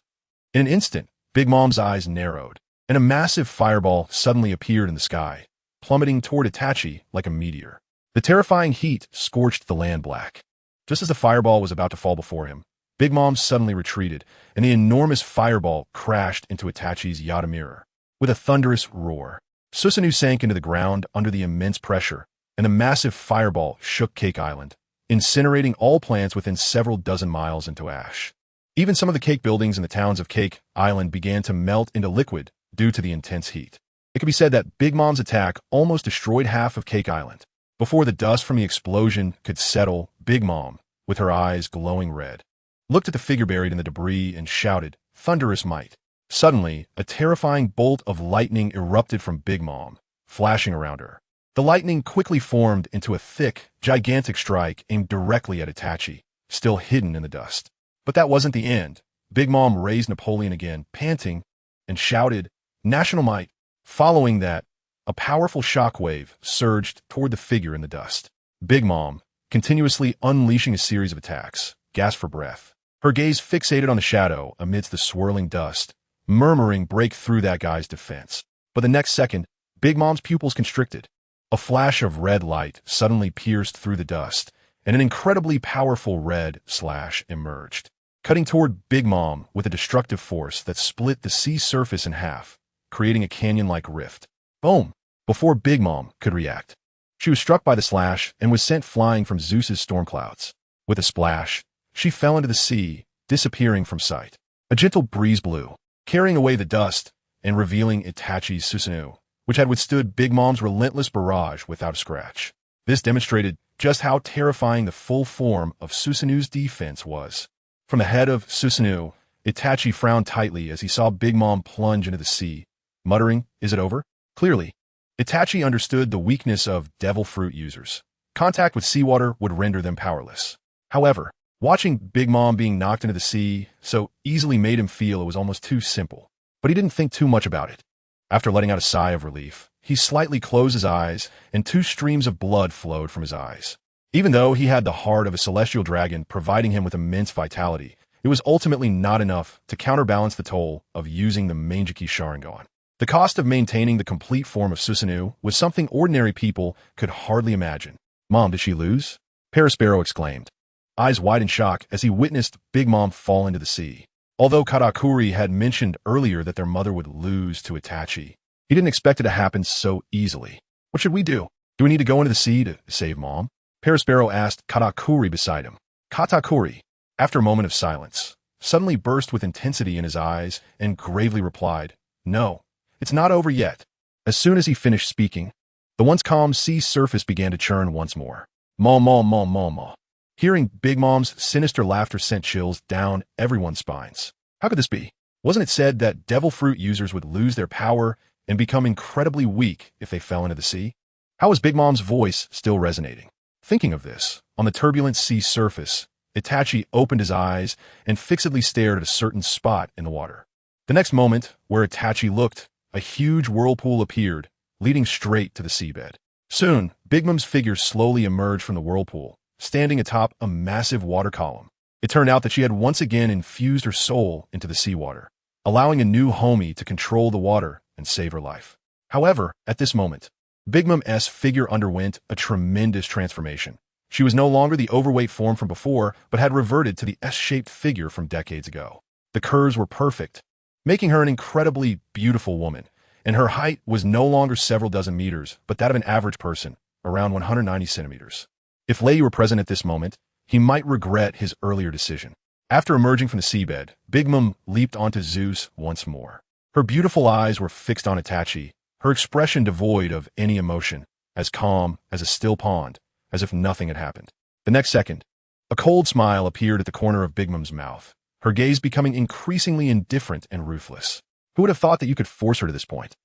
In an instant, Big Mom's eyes narrowed, and a massive fireball suddenly appeared in the sky, plummeting toward Itachi like a meteor. The terrifying heat scorched the land black. Just as the fireball was about to fall before him, Big Mom suddenly retreated, and the enormous fireball crashed into Itachi's Yata mirror. With a thunderous roar, Susanoo sank into the ground under the immense pressure, and the massive fireball shook Cake Island, incinerating all plants within several dozen miles into ash. Even some of the cake buildings in the towns of Cake Island began to melt into liquid due to the intense heat. It could be said that Big Mom's attack almost destroyed half of Cake Island. Before the dust from the explosion could settle, Big Mom, with her eyes glowing red, looked at the figure buried in the debris and shouted, "Thunderous might." Suddenly, a terrifying bolt of lightning erupted from Big Mom, flashing around her. The lightning quickly formed into a thick, gigantic strike aimed directly at Itachi, still hidden in the dust. But that wasn't the end. Big Mom raised Napoleon again, panting, and shouted, "National might." Following that, a powerful shockwave surged toward the figure in the dust. Big Mom, continuously unleashing a series of attacks, gasped for breath. Her gaze fixated on the shadow amidst the swirling dust, murmuring, "Break through that guy's defense." But the next second, Big Mom's pupils constricted. A flash of red light suddenly pierced through the dust, and an incredibly powerful red slash emerged, cutting toward Big Mom with a destructive force that split the sea surface in half, creating a canyon-like rift. Boom! Before Big Mom could react, she was struck by the slash and was sent flying from Zeus's storm clouds. With a splash, she fell into the sea, disappearing from sight. A gentle breeze blew, carrying away the dust and revealing Itachi's Susanoo, which had withstood Big Mom's relentless barrage without a scratch. This demonstrated just how terrifying the full form of Susanoo's defense was. From the head of Susanoo, Itachi frowned tightly as he saw Big Mom plunge into the sea, muttering, "Is it over?" Clearly, Itachi understood the weakness of devil fruit users. Contact with seawater would render them powerless. However, watching Big Mom being knocked into the sea so easily made him feel it was almost too simple. But he didn't think too much about it. After letting out a sigh of relief, he slightly closed his eyes, and 2 streams of blood flowed from his eyes. Even though he had the heart of a celestial dragon providing him with immense vitality, it was ultimately not enough to counterbalance the toll of using the Manjiki Sharingan. The cost of maintaining the complete form of Susanoo was something ordinary people could hardly imagine. "Mom, did she lose?" Parasparrow exclaimed, eyes wide in shock as he witnessed Big Mom fall into the sea. Although Katakuri had mentioned earlier that their mother would lose to Itachi, he didn't expect it to happen so easily. "What should we do? Do we need to go into the sea to save Mom?" Parasparrow asked Katakuri beside him. Katakuri, after a moment of silence, suddenly burst with intensity in his eyes and gravely replied, "No, it's not over yet." As soon as he finished speaking, the once calm sea surface began to churn once more. "Maw, maw, maw, maw, maw." Hearing Big Mom's sinister laughter sent chills down everyone's spines. How could this be? Wasn't it said that devil fruit users would lose their power and become incredibly weak if they fell into the sea? How was Big Mom's voice still resonating? Thinking of this, on the turbulent sea surface, Itachi opened his eyes and fixedly stared at a certain spot in the water. The next moment, where Itachi looked, a huge whirlpool appeared, leading straight to the seabed. Soon, Big Mom's figure slowly emerged from the whirlpool, standing atop a massive water column. It turned out that she had once again infused her soul into the seawater, allowing a new homie to control the water and save her life. However, at this moment, Big Mom's figure underwent a tremendous transformation. She was no longer the overweight form from before, but had reverted to the S-shaped figure from decades ago. The curves were perfect, making her an incredibly beautiful woman, and her height was no longer several dozen meters, but that of an average person, around 190 centimeters. If Lei were present at this moment, he might regret his earlier decision. After emerging from the seabed, Big Mom leaped onto Zeus once more. Her beautiful eyes were fixed on Itachi, her expression devoid of any emotion, as calm as a still pond, as if nothing had happened. The next second, a cold smile appeared at the corner of Big Mom's mouth, her gaze becoming increasingly indifferent and ruthless. Who would have thought that you could force her to this point?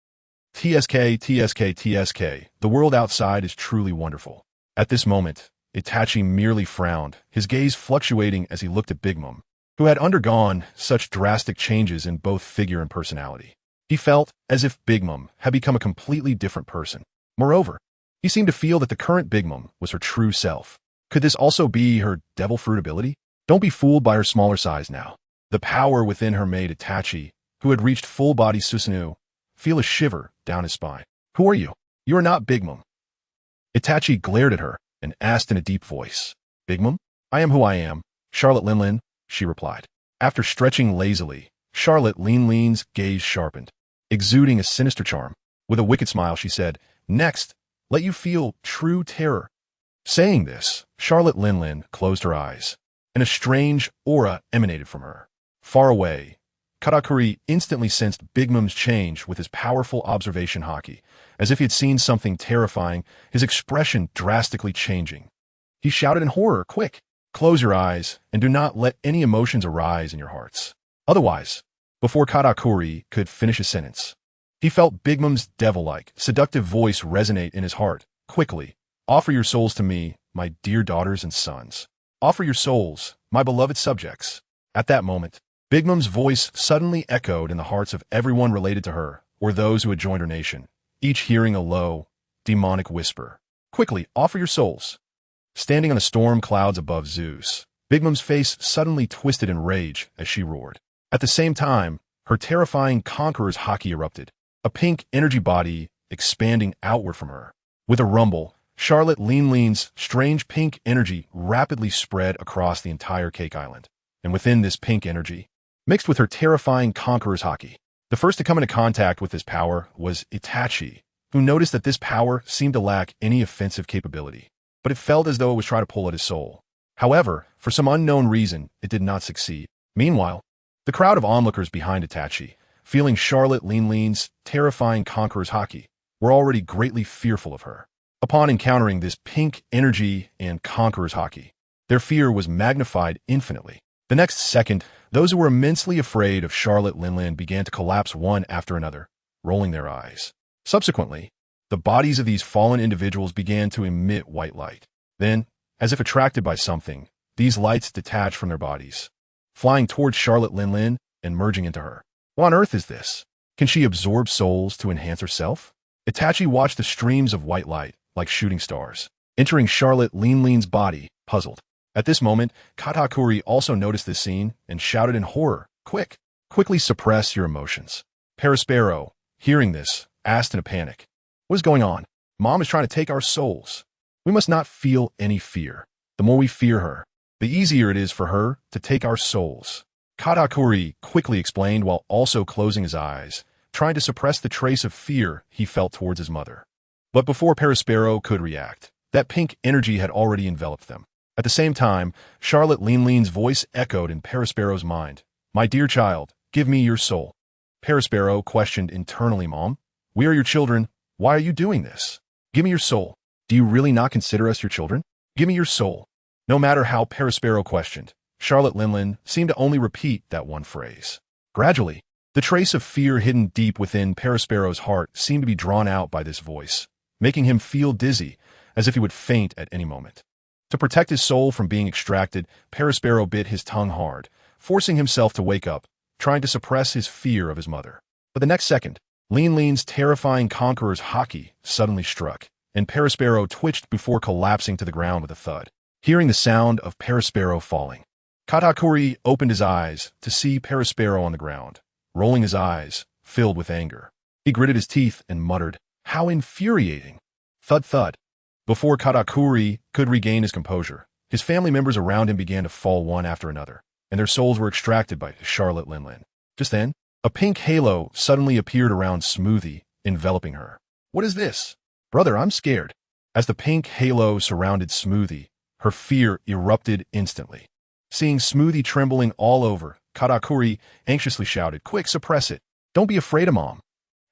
TSK, TSK, TSK, the world outside is truly wonderful. At this moment, Itachi merely frowned, his gaze fluctuating as he looked at Big Mom, who had undergone such drastic changes in both figure and personality. He felt as if Big Mom had become a completely different person. Moreover, he seemed to feel that the current Big Mom was her true self. Could this also be her devil fruit ability? Don't be fooled by her smaller size now. The power within her made Itachi, who had reached full-body Susanoo, feel a shiver down his spine. Who are you? You are not Big Mom. Itachi glared at her and asked in a deep voice. Big Mom? I am who I am, Charlotte Linlin, she replied. After stretching lazily, Charlotte Linlin's gaze sharpened, exuding a sinister charm. With a wicked smile, she said, Next, let you feel true terror. Saying this, Charlotte Linlin closed her eyes, and a strange aura emanated from her. Far away, Katakuri instantly sensed Big Mom's change with his powerful observation haki, as if he had seen something terrifying, his expression drastically changing. He shouted in horror, Quick! Close your eyes, and do not let any emotions arise in your hearts. Otherwise, before Katakuri could finish his sentence, he felt Big Mom's devil-like, seductive voice resonate in his heart. Quickly, offer your souls to me, my dear daughters and sons. Offer your souls, my beloved subjects. At that moment, Big Mom's voice suddenly echoed in the hearts of everyone related to her, or those who had joined her nation, each hearing a low, demonic whisper. Quickly, offer your souls. Standing on the storm clouds above Zeus, Big Mom's face suddenly twisted in rage as she roared. At the same time, her terrifying conqueror's haki erupted, a pink energy body expanding outward from her. With a rumble, Charlotte Linlin's strange pink energy rapidly spread across the entire Cake Island, and within this pink energy, mixed with her terrifying conqueror's haki, the first to come into contact with this power was Itachi, who noticed that this power seemed to lack any offensive capability, but it felt as though it was trying to pull at his soul. However, for some unknown reason, it did not succeed. Meanwhile, the crowd of onlookers behind Itachi, feeling Charlotte Linlin's terrifying conqueror's haki, were already greatly fearful of her. Upon encountering this pink energy and conqueror's haki, their fear was magnified infinitely. The next second, those who were immensely afraid of Charlotte Linlin began to collapse one after another, rolling their eyes. Subsequently, the bodies of these fallen individuals began to emit white light. Then, as if attracted by something, these lights detached from their bodies, flying towards Charlotte Linlin and merging into her. What on earth is this? Can she absorb souls to enhance herself? Itachi watched the streams of white light, like shooting stars, entering Charlotte Linlin's body, puzzled. At this moment, Katakuri also noticed this scene and shouted in horror, Quick! Quickly suppress your emotions. Perispero, hearing this, asked in a panic, What is going on? Mom is trying to take our souls. We must not feel any fear. The more we fear her, the easier it is for her to take our souls. Katakuri quickly explained while also closing his eyes, trying to suppress the trace of fear he felt towards his mother. But before Perispero could react, that pink energy had already enveloped them. At the same time, Charlotte Linlin's voice echoed in Perispero's mind. My dear child, give me your soul. Perispero questioned internally, Mom. We are your children. Why are you doing this? Give me your soul. Do you really not consider us your children? Give me your soul. No matter how Perispero questioned, Charlotte Linlin seemed to only repeat that one phrase. Gradually, the trace of fear hidden deep within Perispero's heart seemed to be drawn out by this voice, making him feel dizzy, as if he would faint at any moment. To protect his soul from being extracted, Perispero bit his tongue hard, forcing himself to wake up, trying to suppress his fear of his mother. But the next second, Linlin's terrifying conqueror's haki suddenly struck, and Perispero twitched before collapsing to the ground with a thud. Hearing the sound of Perispero falling, Katakuri opened his eyes to see Perispero on the ground, rolling his eyes, filled with anger. He gritted his teeth and muttered, How infuriating! Thud thud. Before Katakuri could regain his composure, his family members around him began to fall one after another, and their souls were extracted by Charlotte Linlin. Just then, a pink halo suddenly appeared around Smoothie, enveloping her. What is this? Brother, I'm scared. As the pink halo surrounded Smoothie, Her fear erupted instantly. Seeing Smoothie trembling all over, Katakuri anxiously shouted, "Quick, suppress it. Don't be afraid of Mom."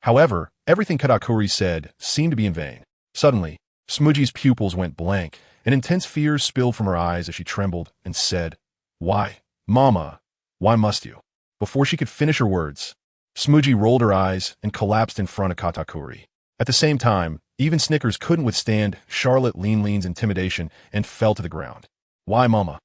However, everything Katakuri said seemed to be in vain. Suddenly, Smoothie's pupils went blank, and intense fear spilled from her eyes as she trembled and said, "Why, Mama, why must you?" Before she could finish her words, Smoothie rolled her eyes and collapsed in front of Katakuri. At the same time, even Snickers couldn't withstand Charlotte Lean's intimidation and fell to the ground. "Why, Mama?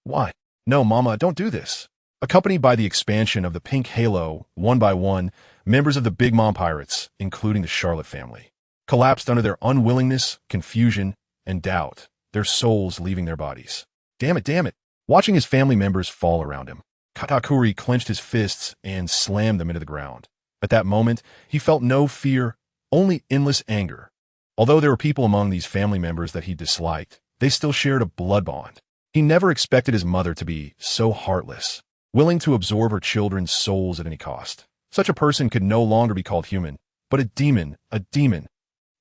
Why? No, Mama, don't do this." Accompanied by the expansion of the pink halo, one by one, members of the Big Mom Pirates, including the Charlotte family, collapsed under their unwillingness, confusion, and doubt, their souls leaving their bodies. Damn it, damn it. Watching his family members fall around him, Katakuri clenched his fists and slammed them into the ground. At that moment, he felt no fear, only endless anger. Although there were people among these family members that he disliked, they still shared a blood bond. He never expected his mother to be so heartless, willing to absorb her children's souls at any cost. Such a person could no longer be called human, but a demon, a demon.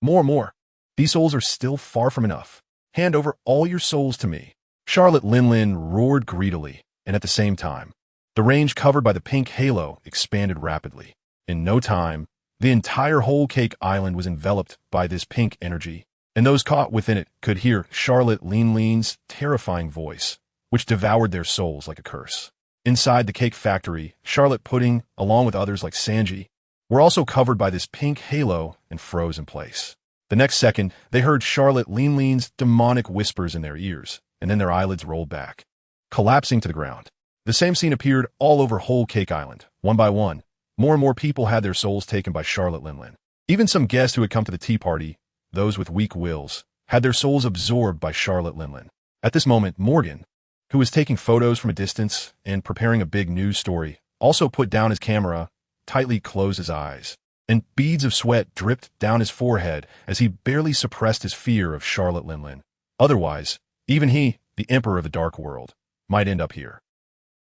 More. These souls are still far from enough. Hand over all your souls to me. Charlotte Lin roared greedily, and at the same time, the range covered by the pink halo expanded rapidly. In no time, the entire whole cake island was enveloped by this pink energy, and those caught within it could hear Charlotte Lean's terrifying voice, which devoured their souls like a curse. Inside the cake factory, Charlotte Pudding, along with others like Sanji, were also covered by this pink halo and froze in place. The next second, they heard Charlotte Lean's demonic whispers in their ears, and then their eyelids rolled back, collapsing to the ground. The same scene appeared all over whole Cake Island. One by one, more and more people had their souls taken by Charlotte Lin. Even some guests who had come to the tea party, those with weak wills, had their souls absorbed by Charlotte Lin. At this moment, Morgan, who was taking photos from a distance and preparing a big news story, also put down his camera, tightly closed his eyes, and beads of sweat dripped down his forehead as he barely suppressed his fear of Charlotte Lin. Otherwise, even he, the Emperor of the Dark World, might end up here.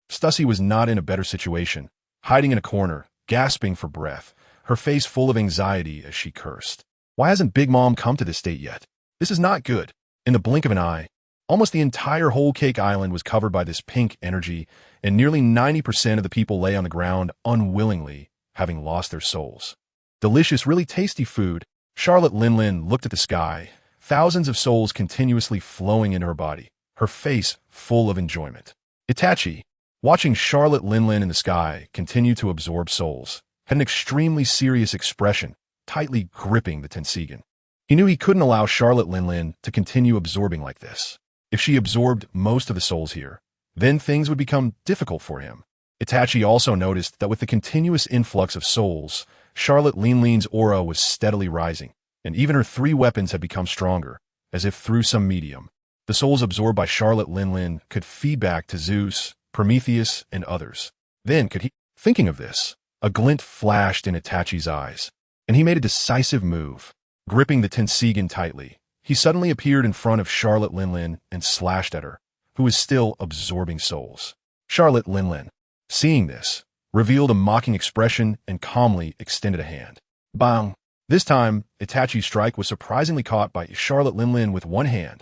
Stussy was not in a better situation, hiding in a corner, gasping for breath, her face full of anxiety as she cursed. Why hasn't Big Mom come to this state yet? This is not good. In the blink of an eye, almost the entire whole Cake Island was covered by this pink energy, and nearly 90% of the people lay on the ground unwillingly, having lost their souls. Delicious, really tasty food. Charlotte Lin looked at the sky, thousands of souls continuously flowing into her body, her face full of enjoyment. Itachi, watching Charlotte Lin in the sky continue to absorb souls, had an extremely serious expression, tightly gripping the Tensigen. He knew he couldn't allow Charlotte Lin to continue absorbing like this. If she absorbed most of the souls here, then things would become difficult for him. Itachi also noticed that with the continuous influx of souls, Charlotte Lean's aura was steadily rising, and even her 3 weapons had become stronger, as if through some medium. The souls absorbed by Charlotte Lin could feed back to Zeus, Prometheus, and others. Then could he... Thinking of this, a glint flashed in Itachi's eyes, and he made a decisive move. Gripping the Tensigen tightly, he suddenly appeared in front of Charlotte Lin and slashed at her, who was still absorbing souls. Charlotte Lin, seeing this, revealed a mocking expression and calmly extended a hand. Bang! This time, Itachi's strike was surprisingly caught by Charlotte Lin with one hand.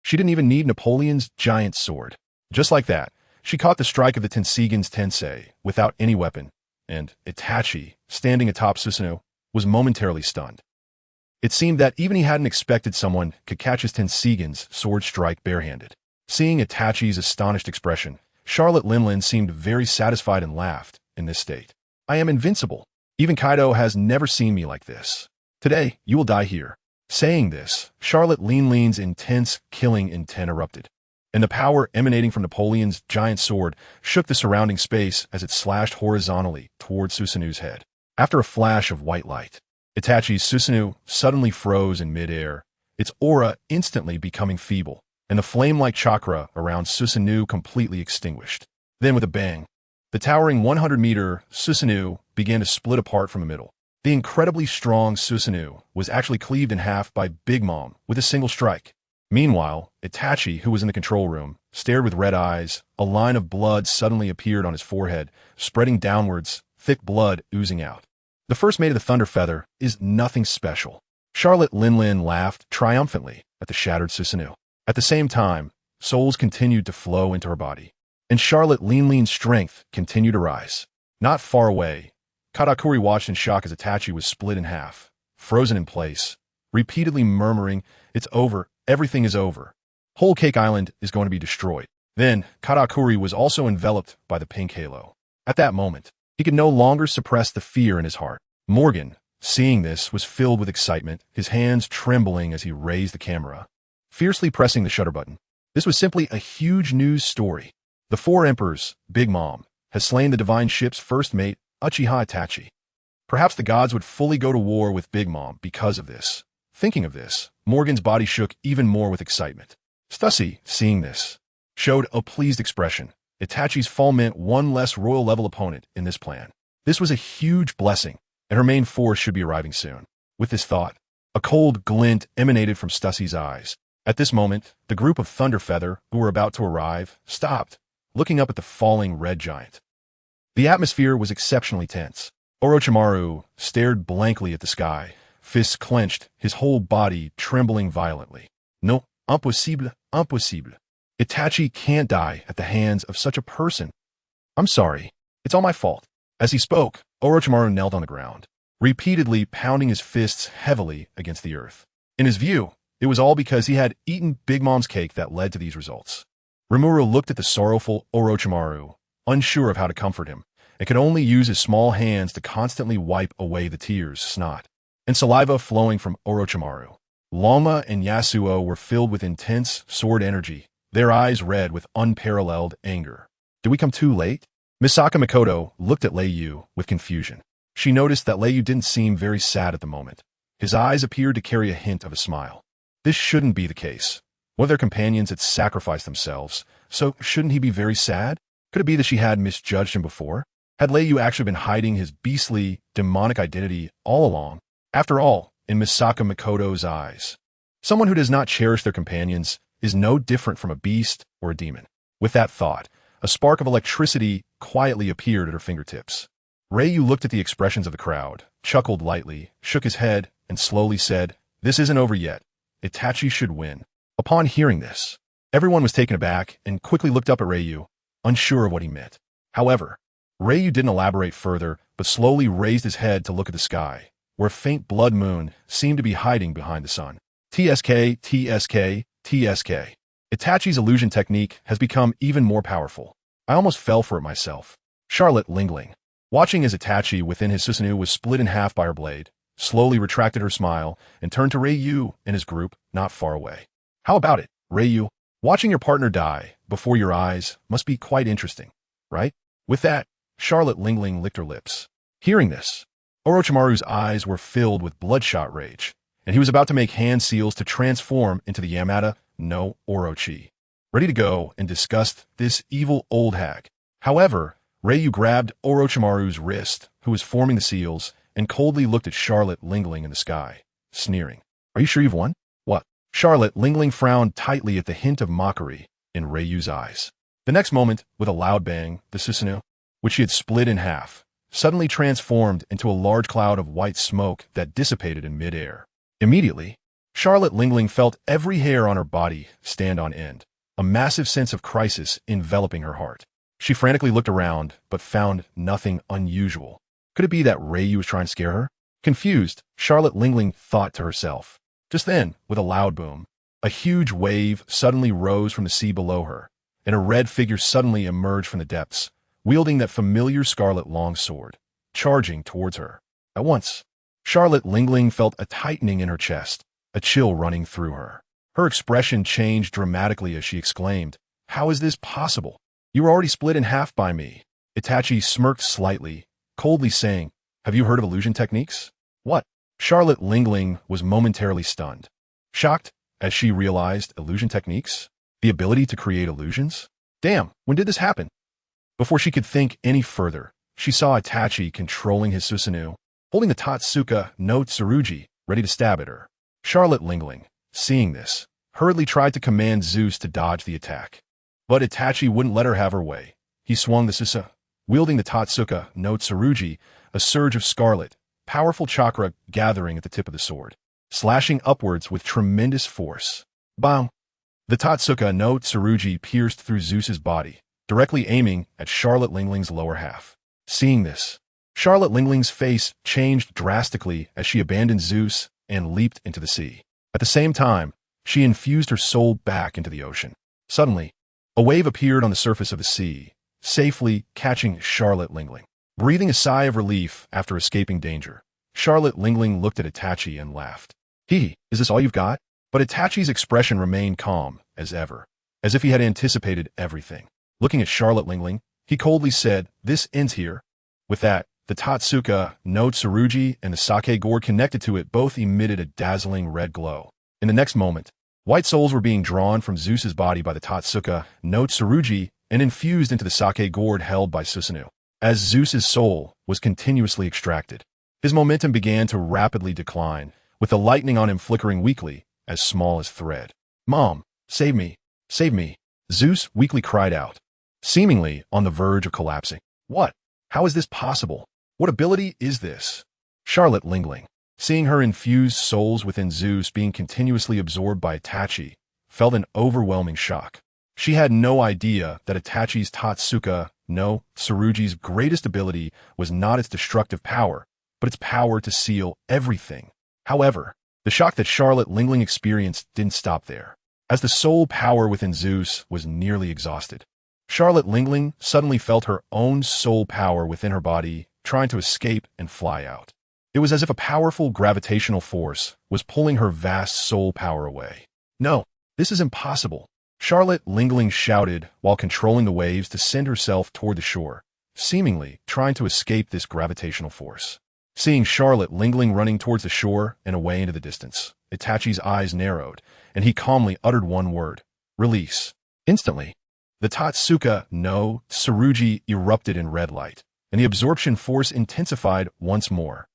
She didn't even need Napoleon's giant sword. Just like that, she caught the strike of the Tensigen's tensei without any weapon, and Itachi, standing atop Susanoo, was momentarily stunned. It seemed that even he hadn't expected someone could catch his Tensigen's sword strike barehanded. Seeing Itachi's astonished expression, Charlotte Lin seemed very satisfied and laughed. In this state, I am invincible. Even Kaido has never seen me like this. Today, you will die here. Saying this, Charlotte Lean's intense killing intent erupted, and the power emanating from Napoleon's giant sword shook the surrounding space as it slashed horizontally toward Susanoo's head. After a flash of white light, Itachi's Susanoo suddenly froze in midair, its aura instantly becoming feeble, and the flame-like chakra around Susanoo completely extinguished. Then with a bang, the towering 100-meter Susanoo began to split apart from the middle. The incredibly strong Susanoo was actually cleaved in half by Big Mom with a single strike. Meanwhile, Itachi, who was in the control room, stared with red eyes. A line of blood suddenly appeared on his forehead, spreading downwards, thick blood oozing out. The first mate of the Thunder Feather is nothing special. Charlotte Lin laughed triumphantly at the shattered Susanoo. At the same time, souls continued to flow into her body, and Charlotte Lean's strength continued to rise. Not far away, Katakuri watched in shock as Itachi was split in half, frozen in place, repeatedly murmuring, "It's over, everything is over. Whole Cake Island is going to be destroyed." Then, Katakuri was also enveloped by the pink halo. At that moment, he could no longer suppress the fear in his heart. Morgan, seeing this, was filled with excitement, his hands trembling as he raised the camera, fiercely pressing the shutter button. This was simply a huge news story. The Four Emperors, Big Mom, has slain the divine ship's first mate, Uchiha Itachi. Perhaps the gods would fully go to war with Big Mom because of this. Thinking of this, Morgan's body shook even more with excitement. Stussy, seeing this, showed a pleased expression. Itachi's fall meant one less royal-level opponent in this plan. This was a huge blessing, and her main force should be arriving soon. With this thought, a cold glint emanated from Stussy's eyes. At this moment, the group of Thunderfeather, who were about to arrive, stopped, looking up at the falling red giant. The atmosphere was exceptionally tense. Orochimaru stared blankly at the sky, fists clenched, his whole body trembling violently. No, impossible, impossible. Itachi can't die at the hands of such a person. I'm sorry. It's all my fault. As he spoke, Orochimaru knelt on the ground, repeatedly pounding his fists heavily against the earth. In his view, it was all because he had eaten Big Mom's cake that led to these results. Rimuru looked at the sorrowful Orochimaru, unsure of how to comfort him, and could only use his small hands to constantly wipe away the tears, snot, and saliva flowing from Orochimaru. Lama and Yasuo were filled with intense sword energy, their eyes red with unparalleled anger. Did we come too late? Misaka Mikoto looked at Leiyu with confusion. She noticed that Leiyu didn't seem very sad at the moment. His eyes appeared to carry a hint of a smile. This shouldn't be the case. One of their companions had sacrificed themselves, so shouldn't he be very sad? Could it be that she had misjudged him before? Had Leiyu actually been hiding his beastly, demonic identity all along? After all, in Misaka Mikoto's eyes, someone who does not cherish their companions is no different from a beast or a demon. With that thought, a spark of electricity quietly appeared at her fingertips. Reiyu looked at the expressions of the crowd, chuckled lightly, shook his head, and slowly said, "This isn't over yet. Itachi should win." Upon hearing this, everyone was taken aback and quickly looked up at Reiyu, unsure of what he meant. However, Reiyu didn't elaborate further, but slowly raised his head to look at the sky, where a faint blood moon seemed to be hiding behind the sun. TSK, TSK, TSK. Itachi's illusion technique has become even more powerful. I almost fell for it myself. Charlotte Lingling, watching as Itachi within his Susanoo was split in half by her blade, slowly retracted her smile and turned to Reiyu and his group not far away. How about it, Reiyu? Watching your partner die before your eyes must be quite interesting, right? With that, Charlotte Lingling licked her lips. Hearing this, Orochimaru's eyes were filled with bloodshot rage, and he was about to make hand seals to transform into the Yamada no Orochi, ready to go and disgust this evil old hag. However, Reiyu grabbed Orochimaru's wrist, who was forming the seals, and coldly looked at Charlotte Lingling in the sky, sneering. "Are you sure you've won?" "What?" Charlotte Lingling frowned tightly at the hint of mockery in Reiyu's eyes. The next moment, with a loud bang, the Susanoo, which she had split in half, suddenly transformed into a large cloud of white smoke that dissipated in midair. Immediately, Charlotte Lingling felt every hair on her body stand on end, a massive sense of crisis enveloping her heart. She frantically looked around, but found nothing unusual. Could it be that Reiyu was trying to scare her? Confused, Charlotte Lingling thought to herself. Just then, with a loud boom, a huge wave suddenly rose from the sea below her, and a red figure suddenly emerged from the depths, wielding that familiar scarlet longsword, charging towards her. At once, Charlotte Lingling felt a tightening in her chest, a chill running through her. Her expression changed dramatically as she exclaimed, "How is this possible? You were already split in half by me." Itachi smirked slightly, coldly saying, "Have you heard of illusion techniques?" "What?" Charlotte Lingling was momentarily stunned, shocked as she realized illusion techniques? The ability to create illusions? Damn, when did this happen? Before she could think any further, she saw Itachi controlling his Susanoo, holding the Tatsuka no Tsurugi, ready to stab at her. Charlotte Lingling, seeing this, hurriedly tried to command Zeus to dodge the attack. But Itachi wouldn't let her have her way. He swung the Susa, wielding the Tatsuka no Tsurugi, a surge of scarlet, powerful chakra gathering at the tip of the sword, slashing upwards with tremendous force. Bang! The Tatsuka no Tsurugi pierced through Zeus's body, directly aiming at Charlotte Lingling's lower half. Seeing this, Charlotte Lingling's face changed drastically as she abandoned Zeus and leaped into the sea. At the same time, she infused her soul back into the ocean. Suddenly, a wave appeared on the surface of the sea, safely catching Charlotte Lingling. Breathing a sigh of relief after escaping danger, Charlotte Lingling looked at Itachi and laughed. Is this all you've got? But Itachi's expression remained calm as ever, as if he had anticipated everything. Looking at Charlotte Lingling, he coldly said, "This ends here." With that, the Tatsuka no Tsurugi and the sake gourd connected to it both emitted a dazzling red glow. In the next moment, white souls were being drawn from Zeus's body by the Tatsuka no Tsurugi and infused into the sake gourd held by Susanoo. As Zeus's soul was continuously extracted, his momentum began to rapidly decline, with the lightning on him flickering weakly, as small as thread. "Mom, save me, save me," Zeus weakly cried out, seemingly on the verge of collapsing. "What? How is this possible? What ability is this?" Charlotte Lingling, seeing her infused souls within Zeus being continuously absorbed by Itachi, felt an overwhelming shock. She had no idea that Itachi's Tatsuka no Tsurugi's greatest ability was not its destructive power, but its power to seal everything. However, the shock that Charlotte Lingling experienced didn't stop there. As the soul power within Zeus was nearly exhausted, Charlotte Lingling suddenly felt her own soul power within her body trying to escape and fly out. It was as if a powerful gravitational force was pulling her vast soul power away. "No, this is impossible," Charlotte Lingling shouted while controlling the waves to send herself toward the shore, seemingly trying to escape this gravitational force. Seeing Charlotte Lingling running towards the shore and away into the distance, Itachi's eyes narrowed, and he calmly uttered one word: "Release." Instantly, the Tatsuka no Tsurugi erupted in red light, and the absorption force intensified once more.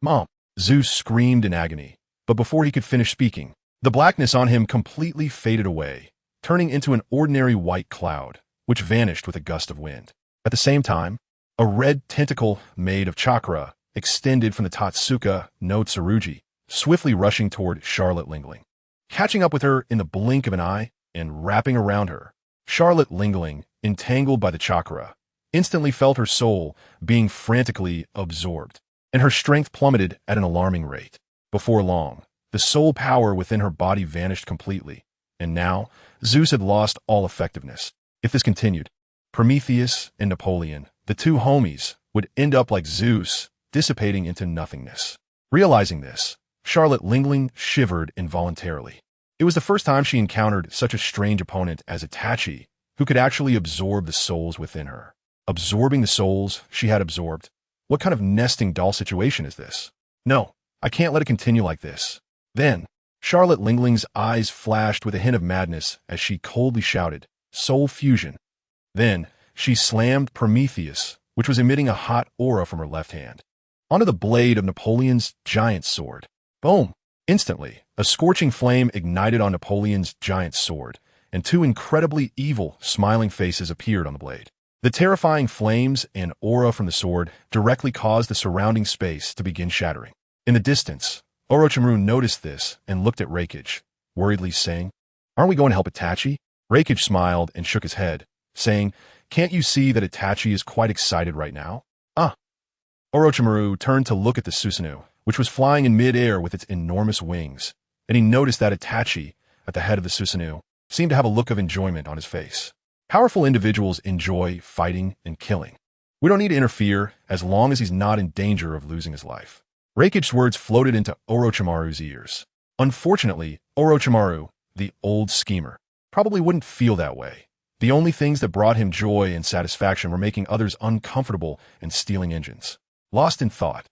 Mom!" Zeus screamed in agony, but before he could finish speaking, the blackness on him completely faded away, turning into an ordinary white cloud, which vanished with a gust of wind. At the same time, a red tentacle made of chakra extended from the Tatsuka no Tsurugi, swiftly rushing toward Charlotte Lingling. Catching up with her in the blink of an eye and wrapping around her, Charlotte Lingling, entangled by the chakra, instantly felt her soul being frantically absorbed, and her strength plummeted at an alarming rate. Before long, the soul power within her body vanished completely, and now Zeus had lost all effectiveness. If this continued, Prometheus and Napoleon, the two homies, would end up like Zeus, dissipating into nothingness. Realizing this, Charlotte Lingling shivered involuntarily. It was the first time she encountered such a strange opponent as Itachi, who could actually absorb the souls within her. Absorbing the souls she had absorbed. What kind of nesting doll situation is this? No, I can't let it continue like this. Then, Charlotte Lingling's eyes flashed with a hint of madness as she coldly shouted, "Soul fusion." Then, she slammed Prometheus, which was emitting a hot aura from her left hand, onto the blade of Napoleon's giant sword. Boom! Instantly, a scorching flame ignited on Napoleon's giant sword, and two incredibly evil, smiling faces appeared on the blade. The terrifying flames and aura from the sword directly caused the surrounding space to begin shattering. In the distance, Orochimaru noticed this and looked at Reikage, worriedly saying, "Aren't we going to help Itachi?" Reikage smiled and shook his head, saying, "Can't you see that Itachi is quite excited right now?" Orochimaru turned to look at the Susanoo, which was flying in mid-air with its enormous wings, and he noticed that Itachi, at the head of the Susanoo, seemed to have a look of enjoyment on his face. Powerful individuals enjoy fighting and killing. We don't need to interfere as long as he's not in danger of losing his life. Reikage's words floated into Orochimaru's ears. Unfortunately, Orochimaru, the old schemer, probably wouldn't feel that way. The only things that brought him joy and satisfaction were making others uncomfortable and stealing engines. Lost in thought,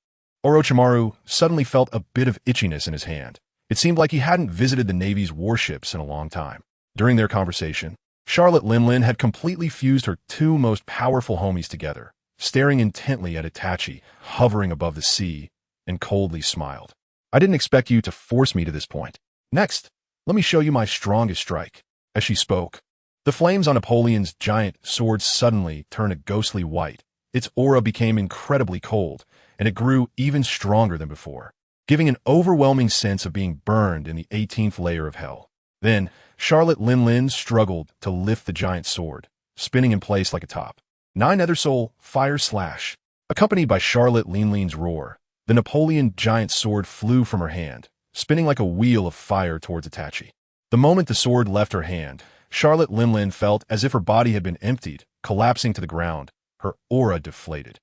Orochimaru suddenly felt a bit of itchiness in his hand. It seemed like he hadn't visited the Navy's warships in a long time. During their conversation, Charlotte Linlin had completely fused her two most powerful homies together, staring intently at Itachi, hovering above the sea, and coldly smiled. "I didn't expect you to force me to this point. Next, let me show you my strongest strike." As she spoke, the flames on Napoleon's giant sword suddenly turned a ghostly white. Its aura became incredibly cold, and it grew even stronger than before, giving an overwhelming sense of being burned in the 18th layer of hell. Then, Charlotte Linlin struggled to lift the giant sword, spinning in place like a top. 9 Nethersoul, Fire Slash. Accompanied by Charlotte Linlin's roar, the Napoleon giant sword flew from her hand, spinning like a wheel of fire towards Itachi. The moment the sword left her hand, Charlotte Linlin felt as if her body had been emptied, collapsing to the ground, her aura deflated.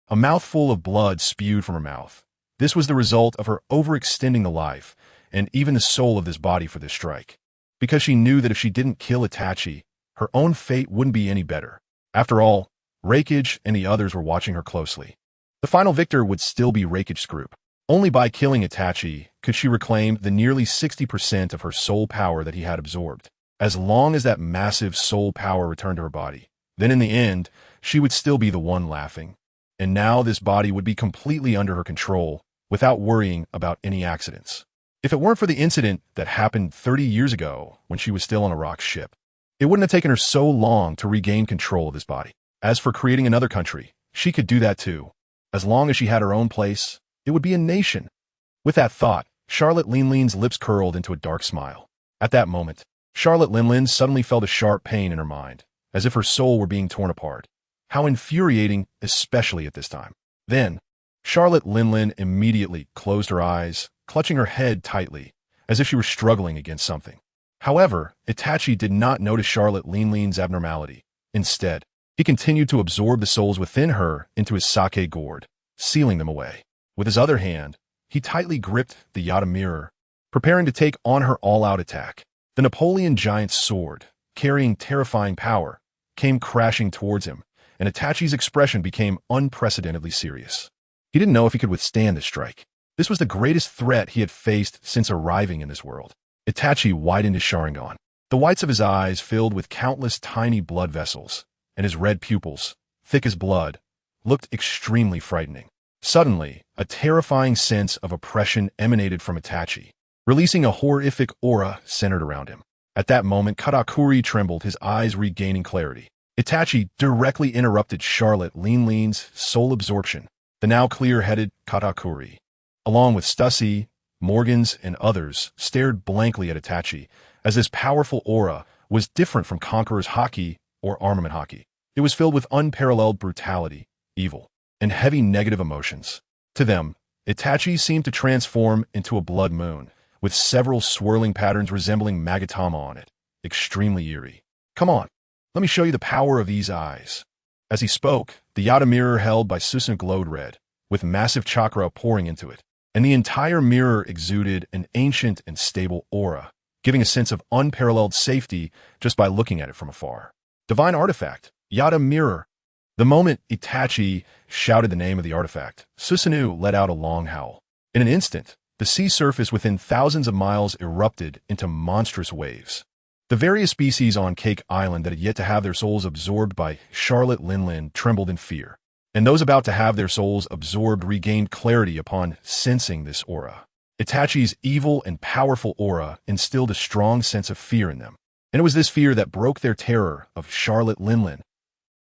A mouthful of blood spewed from her mouth. This was the result of her overextending the life, and even the soul of this body for this strike. Because she knew that if she didn't kill Itachi, her own fate wouldn't be any better. After all, Raikage and the others were watching her closely. The final victor would still be Raikage's group. Only by killing Itachi could she reclaim the nearly 60% of her soul power that he had absorbed. As long as that massive soul power returned to her body, then in the end, she would still be the one laughing. And now this body would be completely under her control, without worrying about any accidents. If it weren't for the incident that happened 30 years ago when she was still on a rock ship, it wouldn't have taken her so long to regain control of this body. As for creating another country, she could do that too. As long as she had her own place, it would be a nation. With that thought, Charlotte Linlin's lips curled into a dark smile. At that moment, Charlotte Linlin suddenly felt a sharp pain in her mind, as if her soul were being torn apart. How infuriating, especially at this time. Then, Charlotte Linlin immediately closed her eyes, clutching her head tightly, as if she were struggling against something. However, Itachi did not notice Charlotte Linlin's abnormality. Instead, he continued to absorb the souls within her into his sake gourd, sealing them away. With his other hand, he tightly gripped the Yata mirror, preparing to take on her all-out attack. The Napoleon giant's sword, carrying terrifying power, came crashing towards him, and Itachi's expression became unprecedentedly serious. He didn't know if he could withstand this strike. This was the greatest threat he had faced since arriving in this world. Itachi widened his Sharingan. The whites of his eyes filled with countless tiny blood vessels, and his red pupils, thick as blood, looked extremely frightening. Suddenly, a terrifying sense of oppression emanated from Itachi, releasing a horrific aura centered around him. At that moment, Katakuri trembled, his eyes regaining clarity. Itachi directly interrupted Charlotte Linlin's soul absorption. The now clear-headed Katakuri, along with Stussy, Morgans, and others, stared blankly at Itachi, as this powerful aura was different from Conqueror's haki or armament haki. It was filled with unparalleled brutality, evil, and heavy negative emotions. To them, Itachi seemed to transform into a blood moon, with several swirling patterns resembling Magatama on it, extremely eerie. Come on, let me show you the power of these eyes. As he spoke, the Yata mirror held by Susanoo glowed red, with massive chakra pouring into it, and the entire mirror exuded an ancient and stable aura, giving a sense of unparalleled safety just by looking at it from afar. Divine artifact, Yata mirror. The moment Itachi shouted the name of the artifact, Susanoo let out a long howl. In an instant, the sea surface within thousands of miles erupted into monstrous waves. The various species on Cake Island that had yet to have their souls absorbed by Charlotte Linlin trembled in fear, and those about to have their souls absorbed regained clarity upon sensing this aura. Itachi's evil and powerful aura instilled a strong sense of fear in them, and it was this fear that broke their terror of Charlotte Linlin.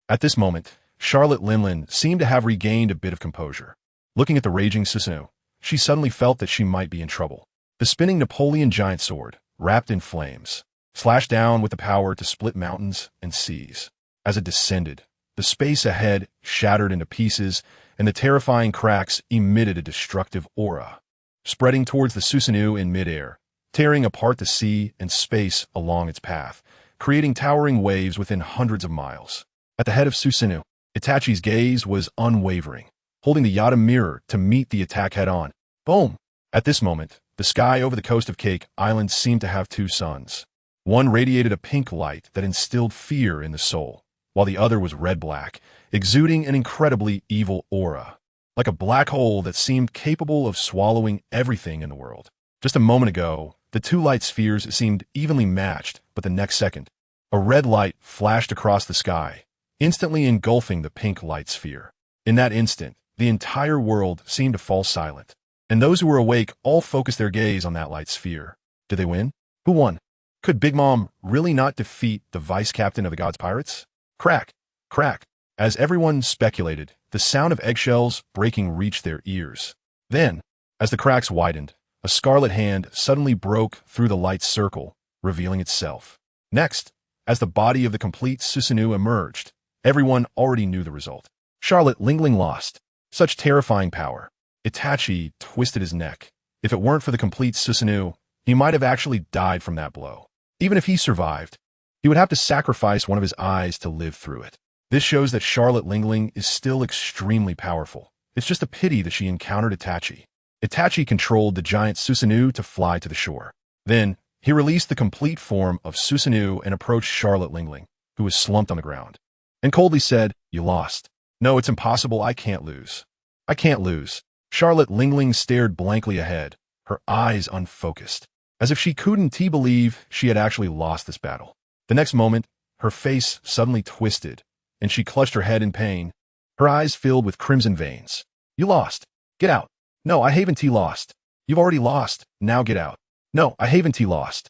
At this moment, Charlotte Linlin seemed to have regained a bit of composure. Looking at the raging Susanoo, she suddenly felt that she might be in trouble. The spinning Napoleon giant sword, wrapped in flames, slashed down with the power to split mountains and seas. As it descended, the space ahead shattered into pieces, and the terrifying cracks emitted a destructive aura, spreading towards the Susanoo in midair, tearing apart the sea and space along its path, creating towering waves within hundreds of miles. At the head of Susanoo, Itachi's gaze was unwavering, holding the Yata mirror to meet the attack head-on. Boom! At this moment, the sky over the coast of Cake Island seemed to have two suns. One radiated a pink light that instilled fear in the soul, while the other was red-black, exuding an incredibly evil aura, like a black hole that seemed capable of swallowing everything in the world. Just a moment ago, the two light spheres seemed evenly matched, but the next second, a red light flashed across the sky, instantly engulfing the pink light sphere. In that instant, the entire world seemed to fall silent, and those who were awake all focused their gaze on that light sphere. Did they win? Who won? Could Big Mom really not defeat the vice captain of the Gods Pirates? Crack! Crack! As everyone speculated, the sound of eggshells breaking reached their ears. Then, as the cracks widened, a scarlet hand suddenly broke through the light circle, revealing itself. Next, as the body of the complete Susanoo emerged, everyone already knew the result. Charlotte Lingling lost. Such terrifying power. Itachi twisted his neck. If it weren't for the complete Susanoo, he might have actually died from that blow. Even if he survived, he would have to sacrifice one of his eyes to live through it. This shows that Charlotte Lingling is still extremely powerful. It's just a pity that she encountered Itachi. Itachi controlled the giant Susanoo to fly to the shore. Then, he released the complete form of Susanoo and approached Charlotte Lingling, who was slumped on the ground, and coldly said, "You lost. No, it's impossible. I can't lose. I can't lose." Charlotte Lingling stared blankly ahead, her eyes unfocused, as if she couldn't believe she had actually lost this battle. The next moment, her face suddenly twisted, and she clutched her head in pain, her eyes filled with crimson veins. "You lost. Get out." "No, I haven't lost." "You've already lost. Now get out." "No, I haven't lost."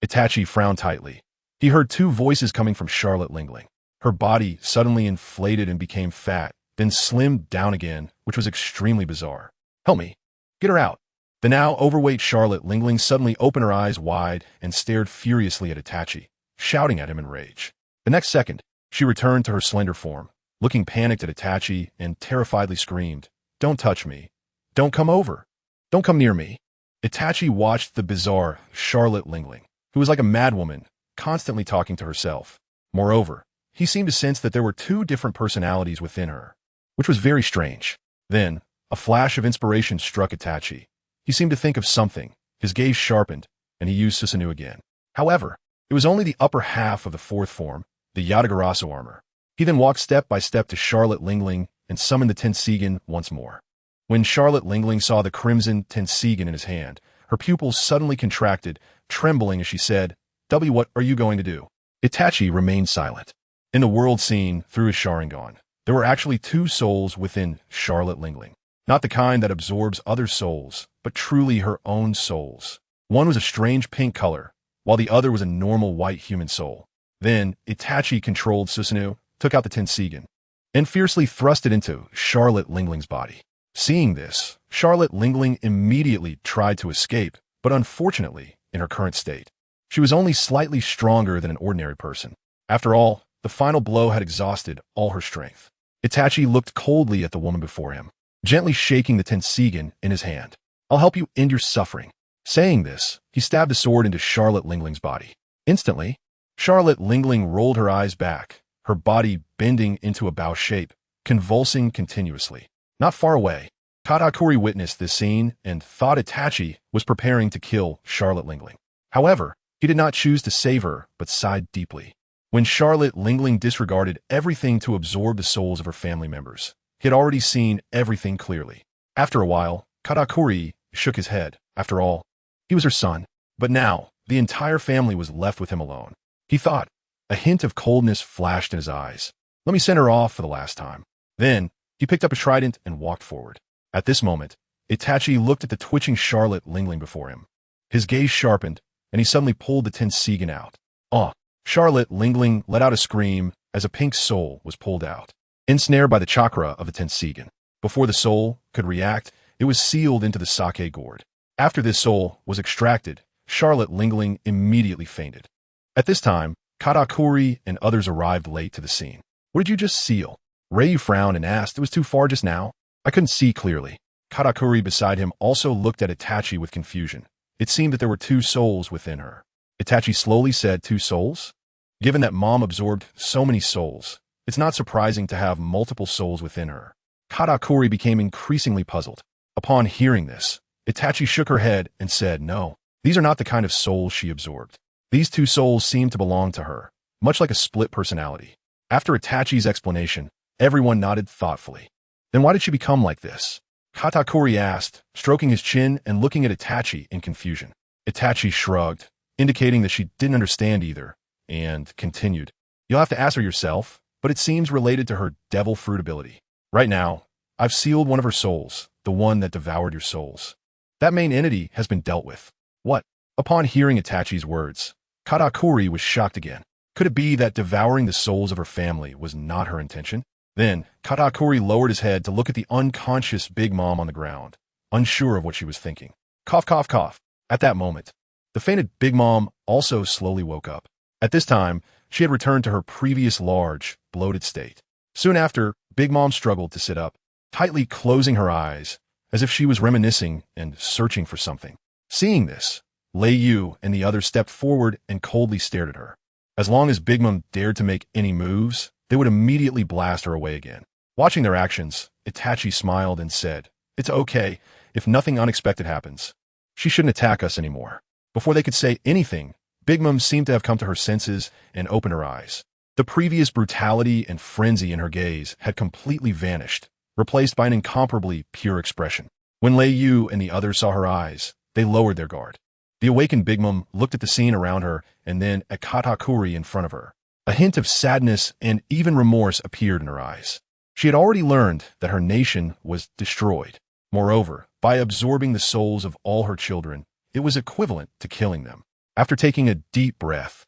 Itachi frowned tightly. He heard two voices coming from Charlotte Lingling. Her body suddenly inflated and became fat, then slimmed down again, which was extremely bizarre. "Help me. Get her out." The now overweight Charlotte Lingling suddenly opened her eyes wide and stared furiously at Itachi, shouting at him in rage. The next second, she returned to her slender form, looking panicked at Itachi, and terrifiedly screamed, "Don't touch me. Don't come over. Don't come near me." Itachi watched the bizarre Charlotte Lingling, who was like a madwoman, constantly talking to herself. Moreover, he seemed to sense that there were two different personalities within her, which was very strange. Then, a flash of inspiration struck Itachi. He seemed to think of something, his gaze sharpened, and he used Susanoo again. However, it was only the upper half of the fourth form, the Yatagarasu armor. He then walked step by step to Charlotte Lingling and summoned the Tensigen once more. When Charlotte Lingling saw the crimson Tensigen in his hand, her pupils suddenly contracted, trembling as she said, "What are you going to do?" Itachi remained silent. In the world scene through his Sharingan, there were actually two souls within Charlotte Lingling. Not the kind that absorbs other souls, but truly her own souls. One was a strange pink color, while the other was a normal white human soul. Then, Itachi controlled Susanoo, took out the Tensigen, and fiercely thrust it into Charlotte Lingling's body. Seeing this, Charlotte Lingling immediately tried to escape, but unfortunately, in her current state, she was only slightly stronger than an ordinary person. After all, the final blow had exhausted all her strength. Itachi looked coldly at the woman before him, gently shaking the Tensigen in his hand. "I'll help you end your suffering." Saying this, he stabbed the sword into Charlotte Lingling's body. Instantly, Charlotte Lingling rolled her eyes back, her body bending into a bow shape, convulsing continuously. Not far away, Katakuri witnessed this scene and thought Itachi was preparing to kill Charlotte Lingling. However, he did not choose to save her, but sighed deeply. When Charlotte Lingling disregarded everything to absorb the souls of her family members, he had already seen everything clearly. After a while, Katakuri shook his head. After all, he was her son. But now, the entire family was left with him alone. He thought. A hint of coldness flashed in his eyes. "Let me send her off for the last time." Then, he picked up a trident and walked forward. At this moment, Itachi looked at the twitching Charlotte Lingling before him. His gaze sharpened, and he suddenly pulled the Tensigen out. "Ah!" Charlotte Lingling let out a scream as a pink soul was pulled out, ensnared by the chakra of the Tensigen. Before the soul could react, it was sealed into the sake gourd. After this soul was extracted, Charlotte Lingling immediately fainted. At this time, Katakuri and others arrived late to the scene. "What did you just seal?" Ryu frowned and asked. "It was too far just now. I couldn't see clearly." Katakuri beside him also looked at Itachi with confusion. It seemed that there were two souls within her. Itachi slowly said, "Two souls?" Given that Mom absorbed so many souls, it's not surprising to have multiple souls within her. Katakuri became increasingly puzzled. Upon hearing this, Itachi shook her head and said, "No, these are not the kind of souls she absorbed. These two souls seem to belong to her, much like a split personality." After Itachi's explanation, everyone nodded thoughtfully. "Then why did she become like this?" Katakuri asked, stroking his chin and looking at Itachi in confusion. Itachi shrugged, indicating that she didn't understand either, and continued, "You'll have to ask her yourself, but it seems related to her devil fruit ability. Right now, I've sealed one of her souls, the one that devoured your souls. That main entity has been dealt with." "What?" Upon hearing Itachi's words, Katakuri was shocked again. Could it be that devouring the souls of her family was not her intention? Then, Katakuri lowered his head to look at the unconscious Big Mom on the ground, unsure of what she was thinking. Cough, cough, cough. At that moment, The fainted Big Mom also slowly woke up. At this time, she had returned to her previous large, bloated state. Soon after, Big Mom struggled to sit up, tightly closing her eyes, as if she was reminiscing and searching for something. Seeing this, Lei Yu and the others stepped forward and coldly stared at her. As long as Big Mom dared to make any moves, they would immediately blast her away again. Watching their actions, Itachi smiled and said, "It's okay if nothing unexpected happens. She shouldn't attack us anymore." Before they could say anything, Big Mom seemed to have come to her senses and opened her eyes. The previous brutality and frenzy in her gaze had completely vanished, replaced by an incomparably pure expression. When Lei Yu and the others saw her eyes, they lowered their guard. The awakened Big Mom looked at the scene around her and then at Katakuri in front of her. A hint of sadness and even remorse appeared in her eyes. She had already learned that her nation was destroyed. Moreover, by absorbing the souls of all her children, it was equivalent to killing them. After taking a deep breath,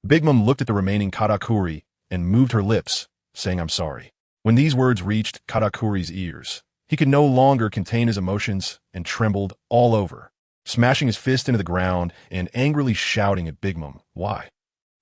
Big Mom looked at the remaining Katakuri and moved her lips, saying, "I'm sorry." When these words reached Katakuri's ears, he could no longer contain his emotions and trembled all over, smashing his fist into the ground and angrily shouting at Big Mom, "Why?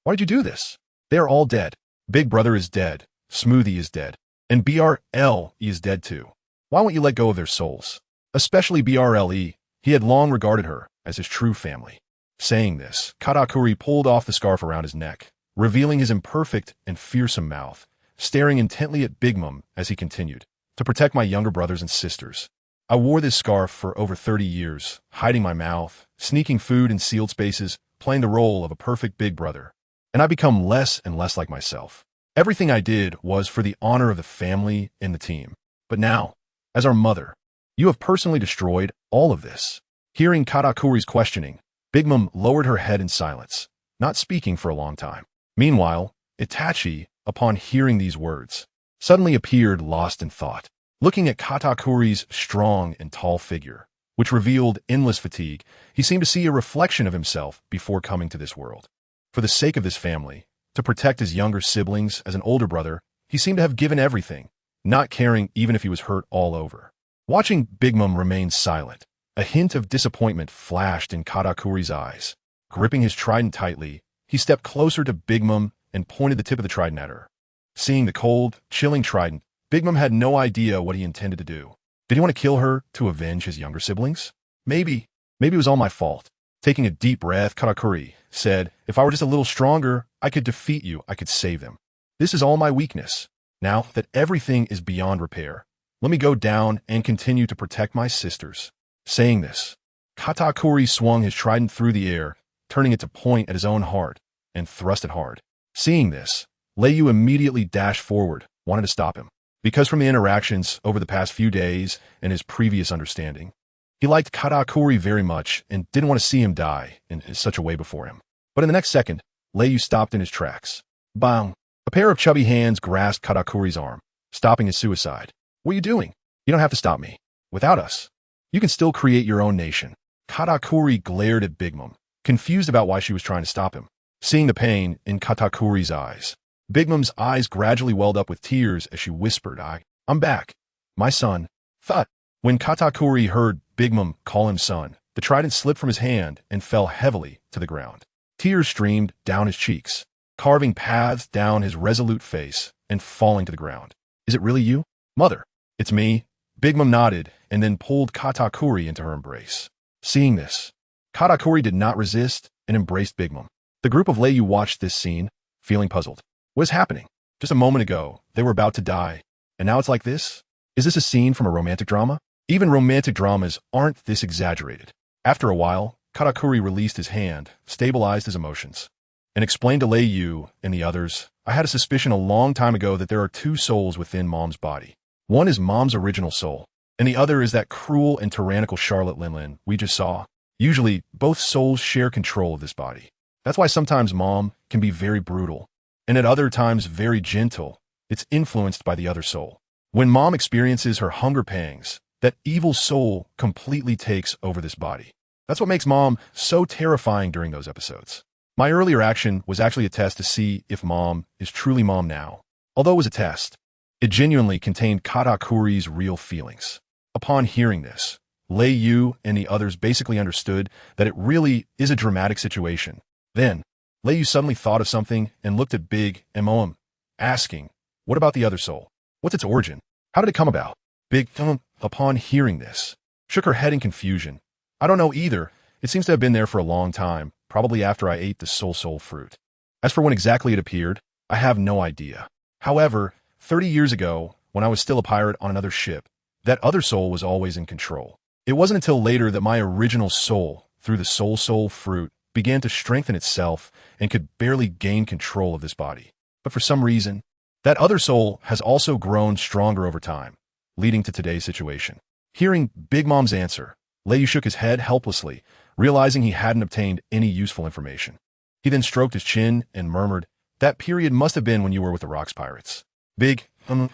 Why did you do this? They are all dead. Big Brother is dead. Smoothie is dead. And BRLE is dead too. Why won't you let go of their souls? Especially BRLE, he had long regarded her as his true family." Saying this, Katakuri pulled off the scarf around his neck, revealing his imperfect and fearsome mouth, staring intently at Big Mom as he continued, "To protect my younger brothers and sisters. I wore this scarf for over 30 years, hiding my mouth, sneaking food in sealed spaces, playing the role of a perfect big brother. And I become less and less like myself. Everything I did was for the honor of the family and the team. But now, as our mother, you have personally destroyed all of this." Hearing Katakuri's questioning, Big Mom lowered her head in silence, not speaking for a long time. Meanwhile, Itachi, upon hearing these words, suddenly appeared lost in thought. Looking at Katakuri's strong and tall figure, which revealed endless fatigue, he seemed to see a reflection of himself before coming to this world. For the sake of this family, to protect his younger siblings as an older brother, he seemed to have given everything, not caring even if he was hurt all over. Watching Big Mom remain silent, a hint of disappointment flashed in Katakuri's eyes. Gripping his trident tightly, he stepped closer to Big Mom and pointed the tip of the trident at her. Seeing the cold, chilling trident, Big Mom had no idea what he intended to do. Did he want to kill her to avenge his younger siblings? Maybe it was all my fault. Taking a deep breath, Katakuri said, "If I were just a little stronger, I could defeat you, I could save them. This is all my weakness. Now that everything is beyond repair, let me go down and continue to protect my sisters." Saying this, Katakuri swung his trident through the air, turning it to point at his own heart, and thrust it hard. Seeing this, Lei Yu immediately dashed forward, wanted to stop him. Because from the interactions over the past few days and his previous understanding, he liked Katakuri very much and didn't want to see him die in such a way before him. But in the next second, Lei Yu stopped in his tracks. Bang! A pair of chubby hands grasped Katakuri's arm, stopping his suicide. "What are you doing? You don't have to stop me. Without us, you can still create your own nation." Katakuri glared at Big Mom, confused about why she was trying to stop him. Seeing the pain in Katakuri's eyes, Big Mom's eyes gradually welled up with tears as she whispered, I'm back. My son." Thud. When Katakuri heard Big Mom call him son, the trident slipped from his hand and fell heavily to the ground. Tears streamed down his cheeks, carving paths down his resolute face and falling to the ground. "Is it really you, Mother?" "It's me." Big Mom nodded and then pulled Katakuri into her embrace. Seeing this, Katakuri did not resist and embraced Big Mom. The group of Lei Yu watched this scene, feeling puzzled. What is happening? Just a moment ago, they were about to die, and now it's like this? Is this a scene from a romantic drama? Even romantic dramas aren't this exaggerated. After a while, Katakuri released his hand, stabilized his emotions, and explained to Lei Yu and the others, "I had a suspicion a long time ago that there are two souls within Mom's body. One is Mom's original soul, and the other is that cruel and tyrannical Charlotte Linlin we just saw. Usually, both souls share control of this body. That's why sometimes Mom can be very brutal, and at other times very gentle. It's influenced by the other soul. When Mom experiences her hunger pangs, that evil soul completely takes over this body. That's what makes Mom so terrifying during those episodes. My earlier action was actually a test to see if Mom is truly Mom now. Although it was a test, it genuinely contained Katakuri's real feelings. Upon hearing this, Lei Yu and the others basically understood that it really is a dramatic situation. Then, Lei Yu suddenly thought of something and looked at Big Mom, asking, "What about the other soul? What's its origin? How did it come about?" Big Mom, upon hearing this, shook her head in confusion. "I don't know either. It seems to have been there for a long time, probably after I ate the soul fruit. As for when exactly it appeared, I have no idea. However, 30 years ago, when I was still a pirate on another ship, that other soul was always in control. It wasn't until later that my original soul, through the soul fruit, began to strengthen itself and could barely gain control of this body. But for some reason, that other soul has also grown stronger over time, leading to today's situation." Hearing Big Mom's answer, Lei Yu shook his head helplessly, realizing he hadn't obtained any useful information. He then stroked his chin and murmured, "That period must have been when you were with the Rocks Pirates." Big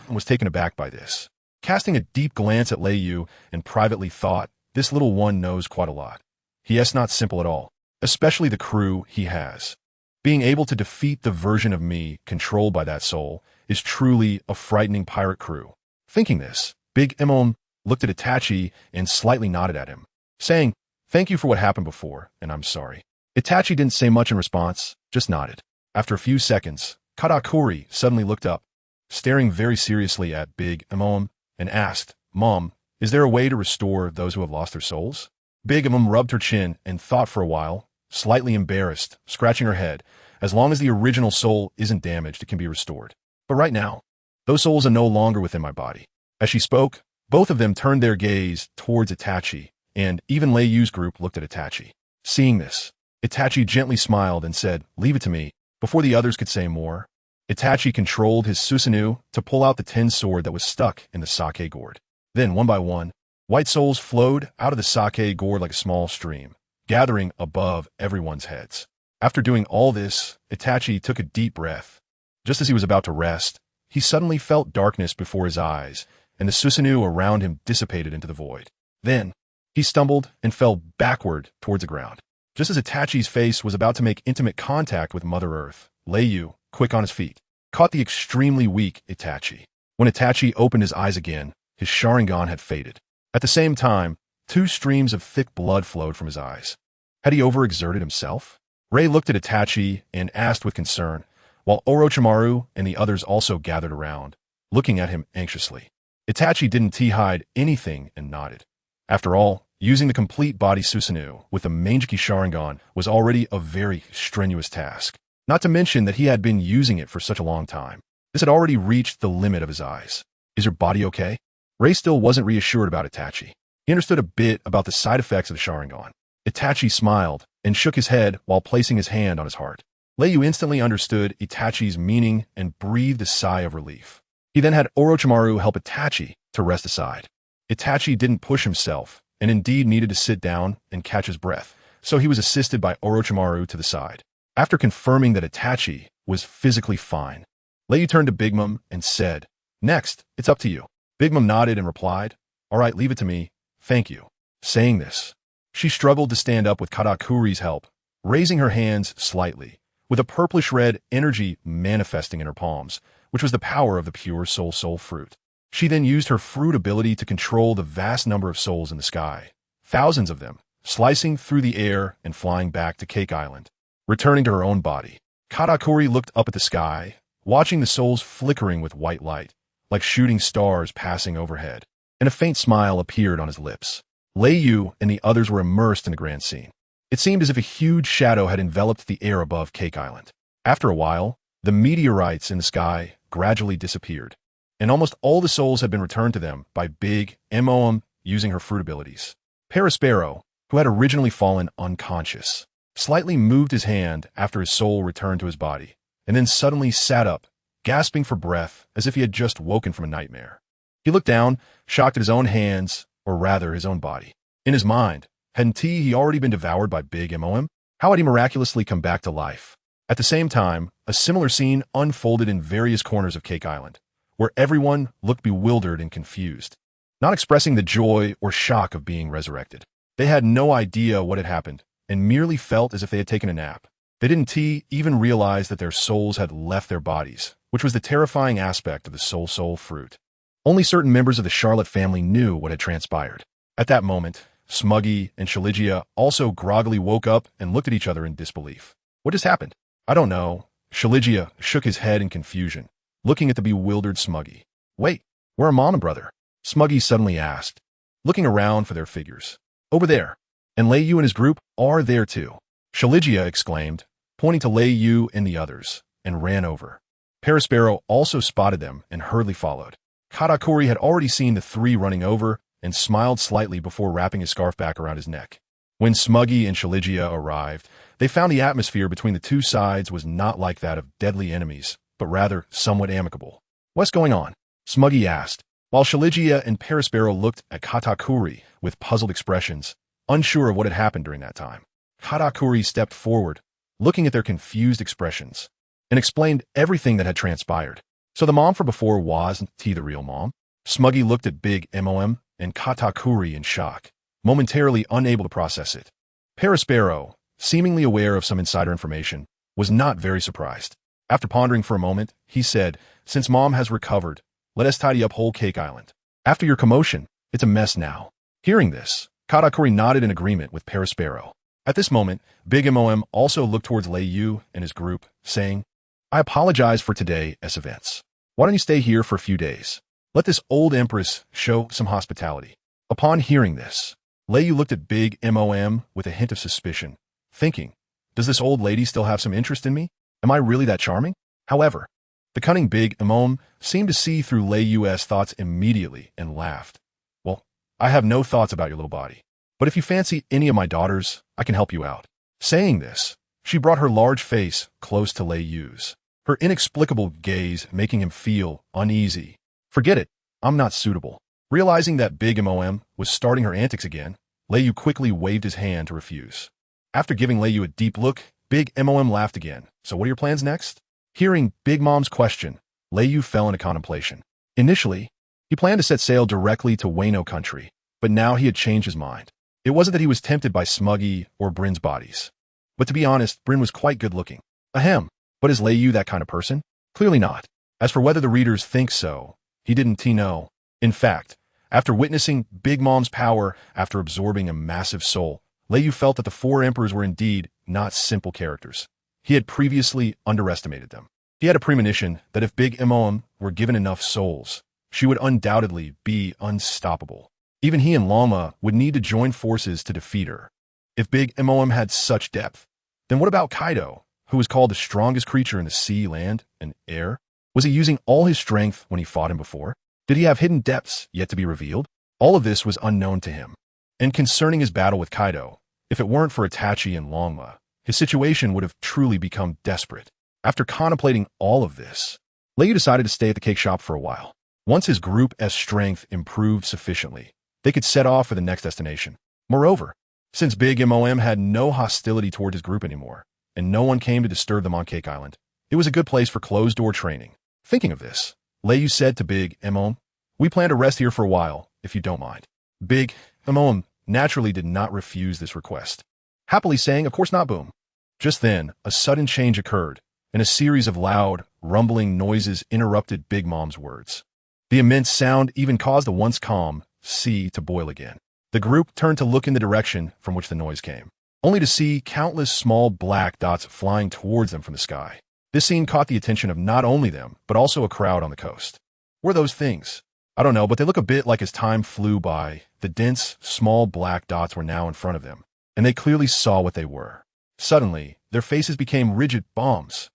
was taken aback by this. Casting a deep glance at Lei Yu and privately thought, "This little one knows quite a lot. He is not simple at all, especially the crew he has. Being able to defeat the version of me controlled by that soul is truly a frightening pirate crew." Thinking this, Big Mom looked at Itachi and slightly nodded at him, saying, "Thank you for what happened before, and I'm sorry." Itachi didn't say much in response, just nodded. After a few seconds, Katakuri suddenly looked up, staring very seriously at Big Mom, and asked, "Mom, is there a way to restore those who have lost their souls?" Big Mom rubbed her chin and thought for a while, slightly embarrassed, scratching her head. "As long as the original soul isn't damaged, it can be restored. But right now, those souls are no longer within my body." As she spoke, both of them turned their gaze towards Itachi, and even Lei Yu's group looked at Itachi. Seeing this, Itachi gently smiled and said, "Leave it to me." Before the others could say more, Itachi controlled his Susanoo to pull out the tin sword that was stuck in the sake gourd. Then, one by one, white souls flowed out of the sake gourd like a small stream, gathering above everyone's heads. After doing all this, Itachi took a deep breath. Just as he was about to rest, he suddenly felt darkness before his eyes, and the Susanoo around him dissipated into the void. Then, he stumbled and fell backward towards the ground. Just as Itachi's face was about to make intimate contact with Mother Earth, Lei Yu, quick on his feet, caught the extremely weak Itachi. When Itachi opened his eyes again, his Sharingan had faded. At the same time, 2 streams of thick blood flowed from his eyes. Had he overexerted himself? Ray looked at Itachi and asked with concern, while Orochimaru and the others also gathered around, looking at him anxiously. Itachi didn't hide anything and nodded. After all, using the complete body Susanoo with the Mangeki Sharingan was already a very strenuous task. Not to mention that he had been using it for such a long time. This had already reached the limit of his eyes. "Is your body okay?" Ray still wasn't reassured about Itachi. He understood a bit about the side effects of the Sharingan. Itachi smiled and shook his head while placing his hand on his heart. Lei Yu instantly understood Itachi's meaning and breathed a sigh of relief. He then had Orochimaru help Itachi to rest aside. Itachi didn't push himself, and indeed needed to sit down and catch his breath, so he was assisted by Orochimaru to the side. After confirming that Itachi was physically fine, Lei Yu turned to Big Mom and said, "Next, it's up to you." Big Mom nodded and replied, "All right, leave it to me. Thank you." Saying this, she struggled to stand up with Katakuri's help, raising her hands slightly, with a purplish-red energy manifesting in her palms, which was the power of the pure soul fruit. She then used her fruit ability to control the vast number of souls in the sky, thousands of them, slicing through the air and flying back to Cake Island. Returning to her own body, Katakuri looked up at the sky, watching the souls flickering with white light, like shooting stars passing overhead, and a faint smile appeared on his lips. Lei Yu and the others were immersed in the grand scene. It seemed as if a huge shadow had enveloped the air above Cake Island. After a while, the meteorites in the sky gradually disappeared, and almost all the souls had been returned to them by Big Mom using her fruit abilities. Perispero, who had originally fallen unconscious, slightly moved his hand after his soul returned to his body, and then suddenly sat up, gasping for breath as if he had just woken from a nightmare. He looked down, shocked at his own hands, or rather his own body. In his mind, hadn't he already been devoured by Big Mom? How had he miraculously come back to life? At the same time, a similar scene unfolded in various corners of Cake Island, where everyone looked bewildered and confused, not expressing the joy or shock of being resurrected. They had no idea what had happened, and merely felt as if they had taken a nap. They didn't even realize that their souls had left their bodies, which was the terrifying aspect of the soul fruit. Only certain members of the Charlotte family knew what had transpired. At that moment, Smuggy and Shaligia also groggily woke up and looked at each other in disbelief. What just happened? I don't know. Shaligia shook his head in confusion, looking at the bewildered Smuggy. Wait, where are Mom and Brother? Smuggy suddenly asked, looking around for their figures. Over there. And Lei Yu and his group are there too. Shaligia exclaimed, pointing to Lei Yu and the others, and ran over. Parasparrow also spotted them and hurriedly followed. Katakuri had already seen the three running over and smiled slightly before wrapping his scarf back around his neck. When Smuggy and Shaligia arrived, they found the atmosphere between the two sides was not like that of deadly enemies, but rather somewhat amicable. What's going on? Smuggy asked, while Shaligia and Parasparrow looked at Katakuri with puzzled expressions, unsure of what had happened during that time. Katakuri stepped forward, looking at their confused expressions, and explained everything that had transpired. So the mom from before wasn't the real mom? Smuggy looked at Big Mom and Katakuri in shock, momentarily unable to process it. Parasparrow, seemingly aware of some insider information, was not very surprised. After pondering for a moment, he said, since Mom has recovered, let us tidy up whole Cake Island. After your commotion, it's a mess now. Hearing this, Katakuri nodded in agreement with Parasparrow. At this moment, Big Mom also looked towards Lei Yu and his group, saying, I apologize for today's events. Why don't you stay here for a few days? Let this old empress show some hospitality. Upon hearing this, Lei Yu looked at Big Mom with a hint of suspicion, thinking, does this old lady still have some interest in me? Am I really that charming? However, the cunning Big Mom seemed to see through Lei Yu's thoughts immediately and laughed. Well, I have no thoughts about your little body, but if you fancy any of my daughters, I can help you out. Saying this, she brought her large face close to Lei Yu's, her inexplicable gaze making him feel uneasy. Forget it, I'm not suitable. Realizing that Big Mom was starting her antics again, Lei Yu quickly waved his hand to refuse. After giving Lei Yu a deep look, Big Mom laughed again. So what are your plans next? Hearing Big Mom's question, Lei Yu fell into contemplation. Initially, he planned to set sail directly to Wano country, but now he had changed his mind. It wasn't that he was tempted by Smuggy or Brin's bodies. But to be honest, Brin was quite good looking. Ahem, but is Lei Yu that kind of person? Clearly not. As for whether the readers think so, he didn't know. In fact, after witnessing Big Mom's power after absorbing a massive soul, Lei Yu felt that the four emperors were indeed not simple characters. He had previously underestimated them. He had a premonition that if Big Mom were given enough souls, she would undoubtedly be unstoppable. Even he and Lama would need to join forces to defeat her. If Big Mom had such depth, then what about Kaido, who was called the strongest creature in the sea, land, and air? Was he using all his strength when he fought him before? Did he have hidden depths yet to be revealed? All of this was unknown to him. And concerning his battle with Kaido, if it weren't for Itachi and Longma, his situation would have truly become desperate. After contemplating all of this, Lei Yu decided to stay at the cake shop for a while. Once his group's strength improved sufficiently, they could set off for the next destination. Moreover, since Big Mom had no hostility toward his group anymore, and no one came to disturb them on Cake Island, it was a good place for closed-door training. Thinking of this, Lei Yu said to Big Mom, we plan to rest here for a while, if you don't mind. Big Mom naturally did not refuse this request, happily saying, of course not, boom. Just then, a sudden change occurred, and a series of loud, rumbling noises interrupted Big Mom's words. The immense sound even caused the once calm sea to boil again. The group turned to look in the direction from which the noise came, only to see countless small black dots flying towards them from the sky. This scene caught the attention of not only them, but also a crowd on the coast. What are those things? I don't know, but they look a bit like as time flew by, the dense, small black dots were now in front of them, and they clearly saw what they were. Suddenly, their faces became rigid bombs.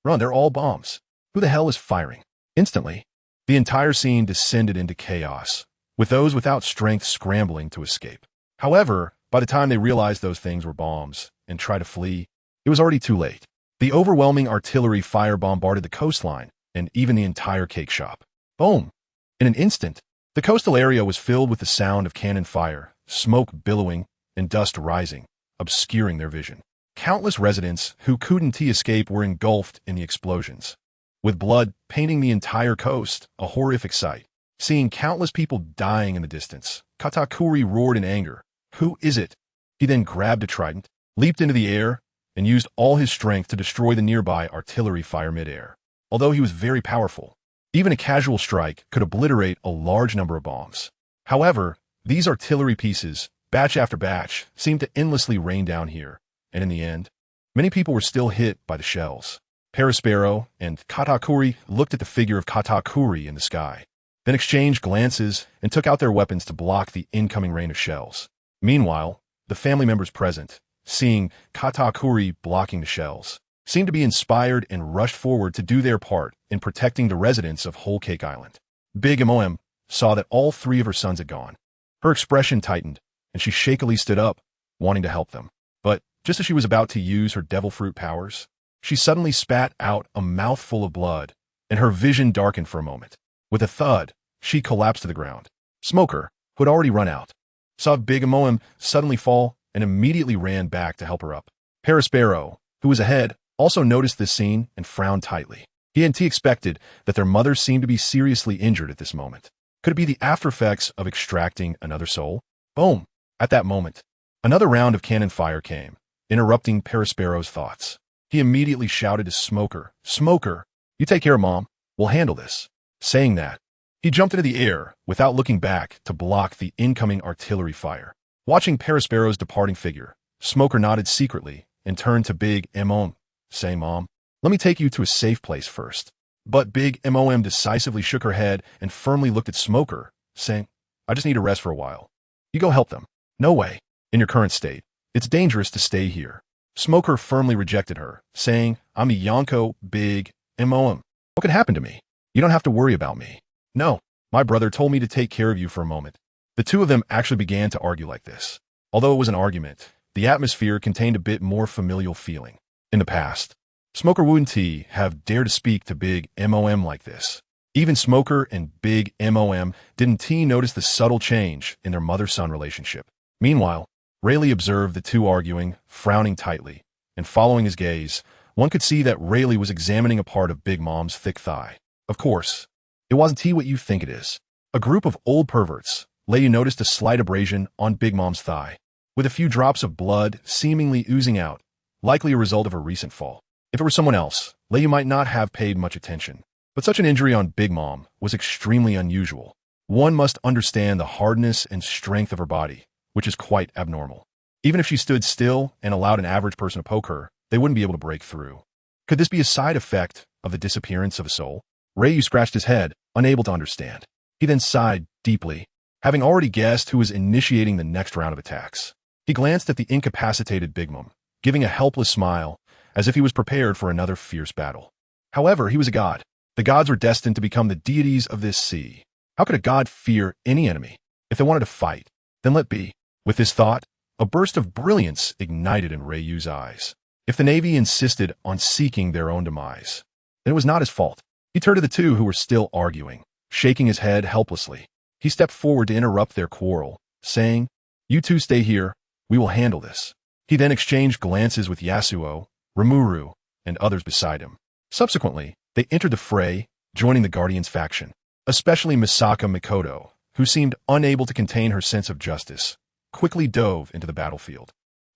Run, they're all bombs. Who the hell is firing? Instantly, the entire scene descended into chaos, with those without strength scrambling to escape. However, by the time they realized those things were bombs and tried to flee, it was already too late. The overwhelming artillery fire bombarded the coastline and even the entire cake shop. Boom! In an instant, the coastal area was filled with the sound of cannon fire, smoke billowing, and dust rising, obscuring their vision. Countless residents who couldn't escape were engulfed in the explosions, with blood painting the entire coast, a horrific sight. Seeing countless people dying in the distance, Katakuri roared in anger. Who is it? He then grabbed a trident, leaped into the air, and used all his strength to destroy the nearby artillery fire midair. Although he was very powerful, even a casual strike could obliterate a large number of bombs. However, These artillery pieces, batch after batch, seemed to endlessly rain down here, and in the end, many people were still hit by the shells. Perospero and Katakuri looked at the figure of Katakuri in the sky, then exchanged glances and took out their weapons to block the incoming rain of shells. Meanwhile, the family members present, seeing Katakuri blocking the shells, seemed to be inspired and rushed forward to do their part in protecting the residents of Whole Cake Island. Big Moem saw that all three of her sons had gone. Her expression tightened, and she shakily stood up, wanting to help them. But just as she was about to use her devil fruit powers, she suddenly spat out a mouthful of blood, and her vision darkened for a moment. With a thud, she collapsed to the ground. Smoker, who had already run out, saw Big Moem suddenly fall and immediately ran back to help her up. Perospero, who was ahead, also noticed this scene and frowned tightly. He and T expected that their mother seemed to be seriously injured at this moment. Could it be the aftereffects of extracting another soul? Boom! At that moment, another round of cannon fire came, interrupting Perospero's thoughts. He immediately shouted to Smoker, "Smoker, you take care, Mom. We'll handle this." Saying that, he jumped into the air without looking back to block the incoming artillery fire. Watching Perospero's departing figure, Smoker nodded secretly and turned to Big Moem, saying, "Mom, let me take you to a safe place first." But Big Moem decisively shook her head and firmly looked at Smoker, saying, "I just need to rest for a while. You go help them." "No way. In your current state, it's dangerous to stay here." Smoker firmly rejected her, saying, "I'm a Yonko, Big Moem. What could happen to me? You don't have to worry about me." "No, my brother told me to take care of you for a moment." The two of them actually began to argue like this. Although it was an argument, the atmosphere contained a bit more familial feeling. In the past, Smoker wouldn't have dared to speak to Big Moem like this. Even Smoker and Big Moem didn't notice the subtle change in their mother-son relationship. Meanwhile, Rayleigh observed the two arguing, frowning tightly, and following his gaze, one could see that Rayleigh was examining a part of Big Mom's thick thigh. Of course, it wasn't what you think it is. A group of old perverts. Rayleigh noticed a slight abrasion on Big Mom's thigh, with a few drops of blood seemingly oozing out, likely a result of a recent fall. If it were someone else, Rayleigh might not have paid much attention. But such an injury on Big Mom was extremely unusual. One must understand the hardness and strength of her body, which is quite abnormal. Even if she stood still and allowed an average person to poke her, they wouldn't be able to break through. Could this be a side effect of the disappearance of a soul? Ryu scratched his head, unable to understand. He then sighed deeply, having already guessed who was initiating the next round of attacks. He glanced at the incapacitated Big Mom, giving a helpless smile, as if he was prepared for another fierce battle. However, he was a god. The gods were destined to become the deities of this sea. How could a god fear any enemy? If they wanted to fight, then let be. With this thought, a burst of brilliance ignited in Ryu's eyes. If the Navy insisted on seeking their own demise, then it was not his fault. He turned to the two who were still arguing, shaking his head helplessly. He stepped forward to interrupt their quarrel, saying, "You two stay here. We will handle this." He then exchanged glances with Yasuo, Rimuru, and others beside him. Subsequently, they entered the fray, joining the Guardians faction, especially Misaka Mikoto, who seemed unable to contain her sense of justice, quickly dove into the battlefield,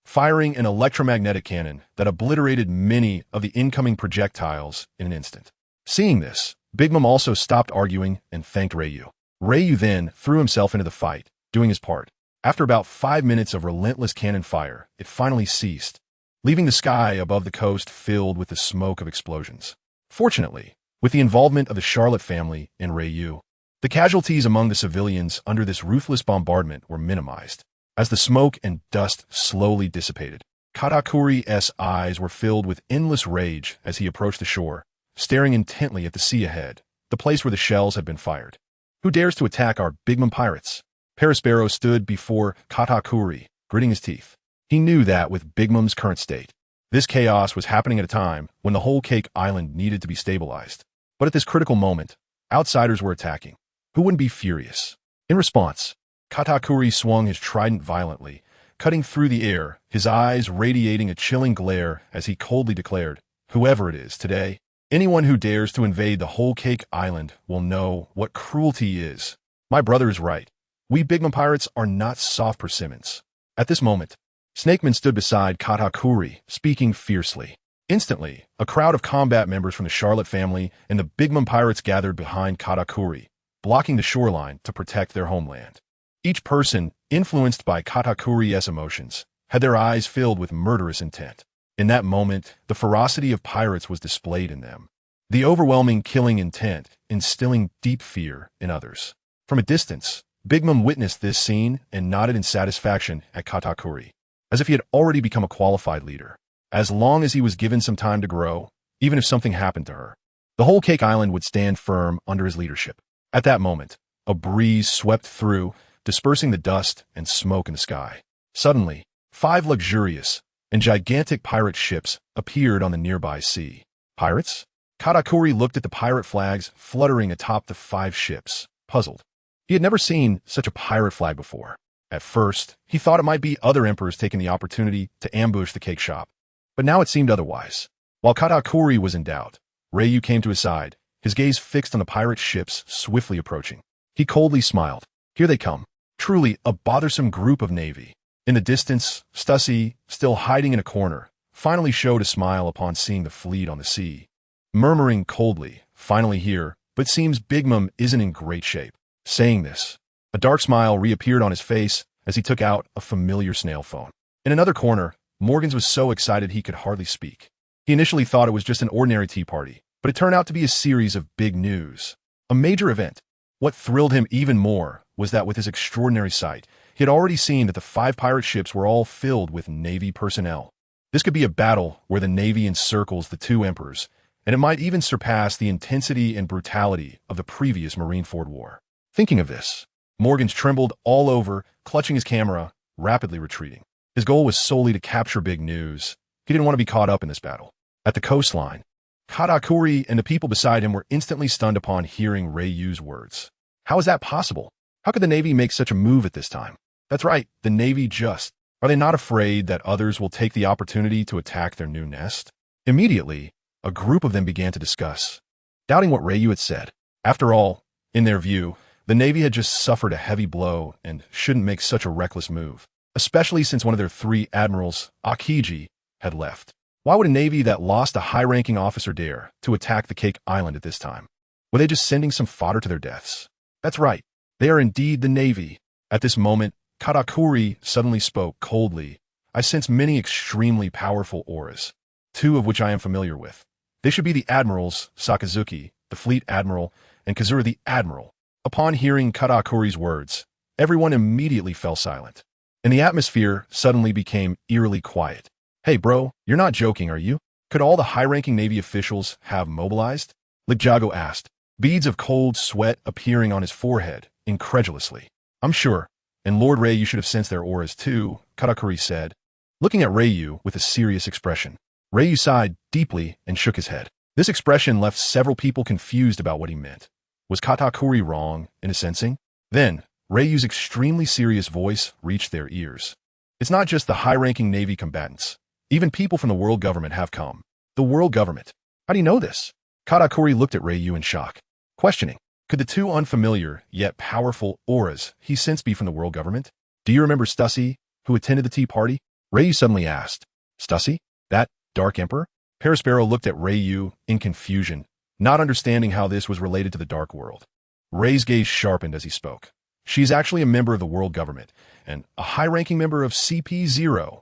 firing an electromagnetic cannon that obliterated many of the incoming projectiles in an instant. Seeing this, Big Mom also stopped arguing and thanked Ryu. Ryu then threw himself into the fight, doing his part. After about 5 minutes of relentless cannon fire, it finally ceased, leaving the sky above the coast filled with the smoke of explosions. Fortunately, with the involvement of the Charlotte family and Ryu, the casualties among the civilians under this ruthless bombardment were minimized. As the smoke and dust slowly dissipated, Katakuri's eyes were filled with endless rage as he approached the shore, staring intently at the sea ahead, the place where the shells had been fired. "Who dares to attack our Big Mom pirates?" Perospero stood before Katakuri, gritting his teeth. He knew that with Big Mom's current state, this chaos was happening at a time when the whole Cake Island needed to be stabilized. But at this critical moment, outsiders were attacking. Who wouldn't be furious? In response, Katakuri swung his trident violently, cutting through the air, his eyes radiating a chilling glare as he coldly declared, "Whoever it is today, anyone who dares to invade the whole Cake Island will know what cruelty is. My brother is right. We Big Mom pirates are not soft persimmons." At this moment, Snakeman stood beside Katakuri, speaking fiercely. Instantly, a crowd of combat members from the Charlotte family and the Big Mom pirates gathered behind Katakuri, blocking the shoreline to protect their homeland. Each person, influenced by Katakuri's emotions, had their eyes filled with murderous intent. In that moment, the ferocity of pirates was displayed in them. The overwhelming killing intent, instilling deep fear in others. From a distance, Big Mom witnessed this scene and nodded in satisfaction at Katakuri, as if he had already become a qualified leader. As long as he was given some time to grow, even if something happened to her, the whole Cake Island would stand firm under his leadership. At that moment, a breeze swept through, dispersing the dust and smoke in the sky. Suddenly, 5 luxurious and gigantic pirate ships appeared on the nearby sea. Pirates? Katakuri looked at the pirate flags fluttering atop the 5 ships, puzzled. He had never seen such a pirate flag before. At first, he thought it might be other emperors taking the opportunity to ambush the cake shop. But now it seemed otherwise. While Katakuri was in doubt, Ryu came to his side, his gaze fixed on the pirate ships swiftly approaching. He coldly smiled. Here they come. Truly a bothersome group of navy. In the distance, Stussy, still hiding in a corner, finally showed a smile upon seeing the fleet on the sea. Murmuring coldly, finally here, but seems Big Mom isn't in great shape. Saying this, a dark smile reappeared on his face as he took out a familiar snail phone. In another corner, Morgans was so excited he could hardly speak. He initially thought it was just an ordinary tea party, but it turned out to be a series of big news. A major event. What thrilled him even more was that with his extraordinary sight, he had already seen that the 5 pirate ships were all filled with Navy personnel. This could be a battle where the Navy encircles the 2 emperors, and it might even surpass the intensity and brutality of the previous Marineford War. Thinking of this, Morgans trembled all over, clutching his camera, rapidly retreating. His goal was solely to capture big news. He didn't want to be caught up in this battle. At the coastline, Katakuri and the people beside him were instantly stunned upon hearing Ryu's words. How is that possible? How could the Navy make such a move at this time? That's right, the Navy just. Are they not afraid that others will take the opportunity to attack their new nest? Immediately, a group of them began to discuss, doubting what Ryu had said. After all, in their view, the Navy had just suffered a heavy blow and shouldn't make such a reckless move, especially since one of their 3 admirals, Akiji, had left. Why would a Navy that lost a high-ranking officer dare to attack the Cake Island at this time? Were they just sending some fodder to their deaths? That's right, they are indeed the Navy. At this moment, Katakuri suddenly spoke coldly. I sense many extremely powerful auras, 2 of which I am familiar with. They should be the admirals, Sakazuki, the fleet admiral, and Kazura the admiral. Upon hearing Katakuri's words, everyone immediately fell silent, and the atmosphere suddenly became eerily quiet. Hey bro, you're not joking, are you? Could all the high-ranking Navy officials have mobilized? Ligjago asked, beads of cold sweat appearing on his forehead, incredulously. I'm sure, and Lord Ryu should have sensed their auras too, Katakuri said, looking at Ryu with a serious expression. Ryu sighed deeply and shook his head. This expression left several people confused about what he meant. Was Katakuri wrong in his sensing? Then, Ryu's extremely serious voice reached their ears. It's not just the high-ranking Navy combatants. Even people from the world government have come. The world government? How do you know this? Katakuri looked at Ryu in shock, questioning, could the 2 unfamiliar yet powerful auras he sensed be from the world government? Do you remember Stussy, who attended the tea party? Ryu suddenly asked. Stussy? That Dark Emperor? Perospero looked at Ryu in confusion, not understanding how this was related to the Dark World. Ray's gaze sharpened as he spoke. She's actually a member of the world government, and a high-ranking member of CP0.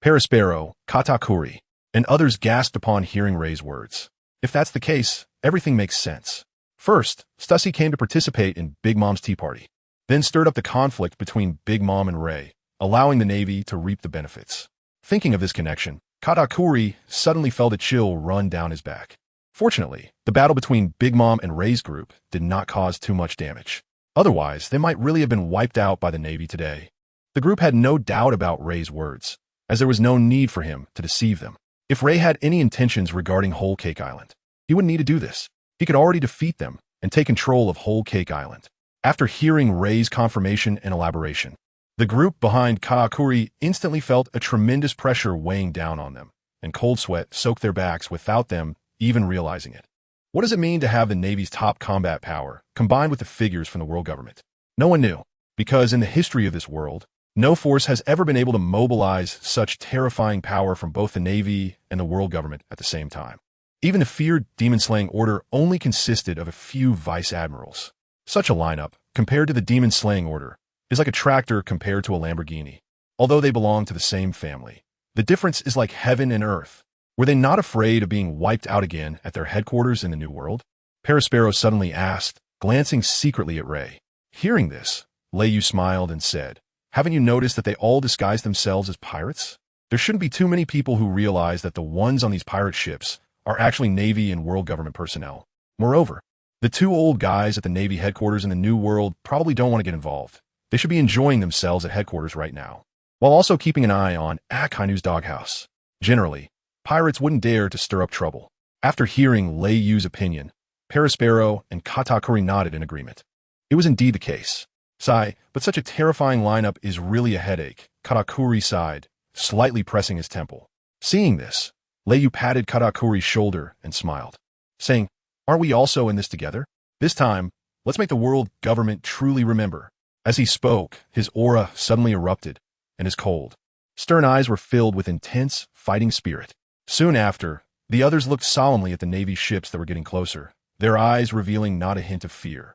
Perospero, Katakuri, and others gasped upon hearing Ray's words. If that's the case, everything makes sense. First, Stussy came to participate in Big Mom's tea party, then stirred up the conflict between Big Mom and Ray, allowing the Navy to reap the benefits. Thinking of this connection, Katakuri suddenly felt a chill run down his back. Fortunately, the battle between Big Mom and Ray's group did not cause too much damage. Otherwise, they might really have been wiped out by the Navy today. The group had no doubt about Ray's words, as there was no need for him to deceive them. If Ray had any intentions regarding Whole Cake Island, he wouldn't need to do this. He could already defeat them and take control of Whole Cake Island. After hearing Ray's confirmation and elaboration, the group behind Katakuri instantly felt a tremendous pressure weighing down on them, and cold sweat soaked their backs without them even realizing it. What does it mean to have the Navy's top combat power combined with the figures from the world government? No one knew, because in the history of this world, no force has ever been able to mobilize such terrifying power from both the Navy and the world government at the same time. Even the feared demon-slaying order only consisted of a few vice admirals. Such a lineup, compared to the demon-slaying order, is like a tractor compared to a Lamborghini. Although they belong to the same family, the difference is like heaven and earth. Were they not afraid of being wiped out again at their headquarters in the New World? Perospero suddenly asked, glancing secretly at Ray. Hearing this, Leiyu smiled and said, haven't you noticed that they all disguise themselves as pirates? There shouldn't be too many people who realize that the ones on these pirate ships are actually Navy and world government personnel. Moreover, the two old guys at the Navy headquarters in the New World probably don't want to get involved. They should be enjoying themselves at headquarters right now, while also keeping an eye on Akaino's doghouse. Generally, pirates wouldn't dare to stir up trouble. After hearing Leiyu's opinion, Perospero and Katakuri nodded in agreement. It was indeed the case. Sigh, but such a terrifying lineup is really a headache, Katakuri sighed, slightly pressing his temple. Seeing this, Leiyu patted Katakuri's shoulder and smiled, saying, aren't we also in this together? This time, let's make the world government truly remember. As he spoke, his aura suddenly erupted, and his cold, stern eyes were filled with intense, fighting spirit. Soon after, the others looked solemnly at the Navy ships that were getting closer, their eyes revealing not a hint of fear.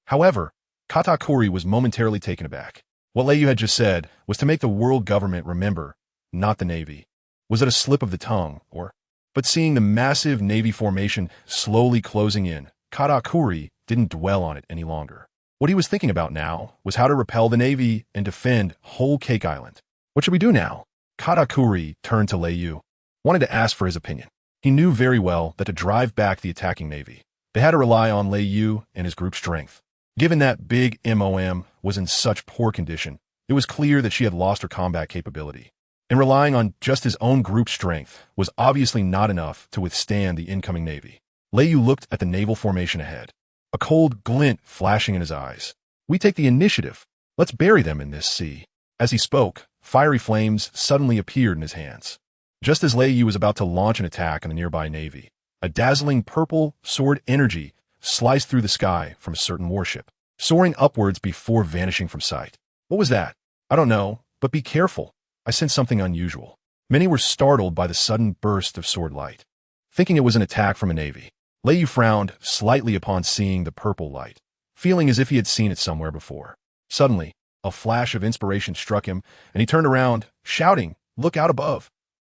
However, Katakuri was momentarily taken aback. What Leiyu had just said was to make the world government remember, not the Navy. Was it a slip of the tongue, or? But seeing the massive Navy formation slowly closing in, Katakuri didn't dwell on it any longer. What he was thinking about now was how to repel the Navy and defend whole Cake Island. What should we do now? Katakuri turned to Leiyu, wanted to ask for his opinion. He knew very well that to drive back the attacking Navy, they had to rely on Leiyu and his group's strength. Given that Big MOM was in such poor condition, it was clear that she had lost her combat capability, and relying on just his own group's strength was obviously not enough to withstand the incoming Navy. Leiyu looked at the naval formation ahead, a cold glint flashing in his eyes. We take the initiative. Let's bury them in this sea. As he spoke, fiery flames suddenly appeared in his hands. Just as Leiyu was about to launch an attack on the nearby Navy, a dazzling purple sword energy sliced through the sky from a certain warship, soaring upwards before vanishing from sight. What was that? I don't know, but be careful. I sensed something unusual. Many were startled by the sudden burst of sword light, thinking it was an attack from a Navy. Leiyu frowned slightly upon seeing the purple light, feeling as if he had seen it somewhere before. Suddenly, a flash of inspiration struck him, and he turned around, shouting, "Look out above!"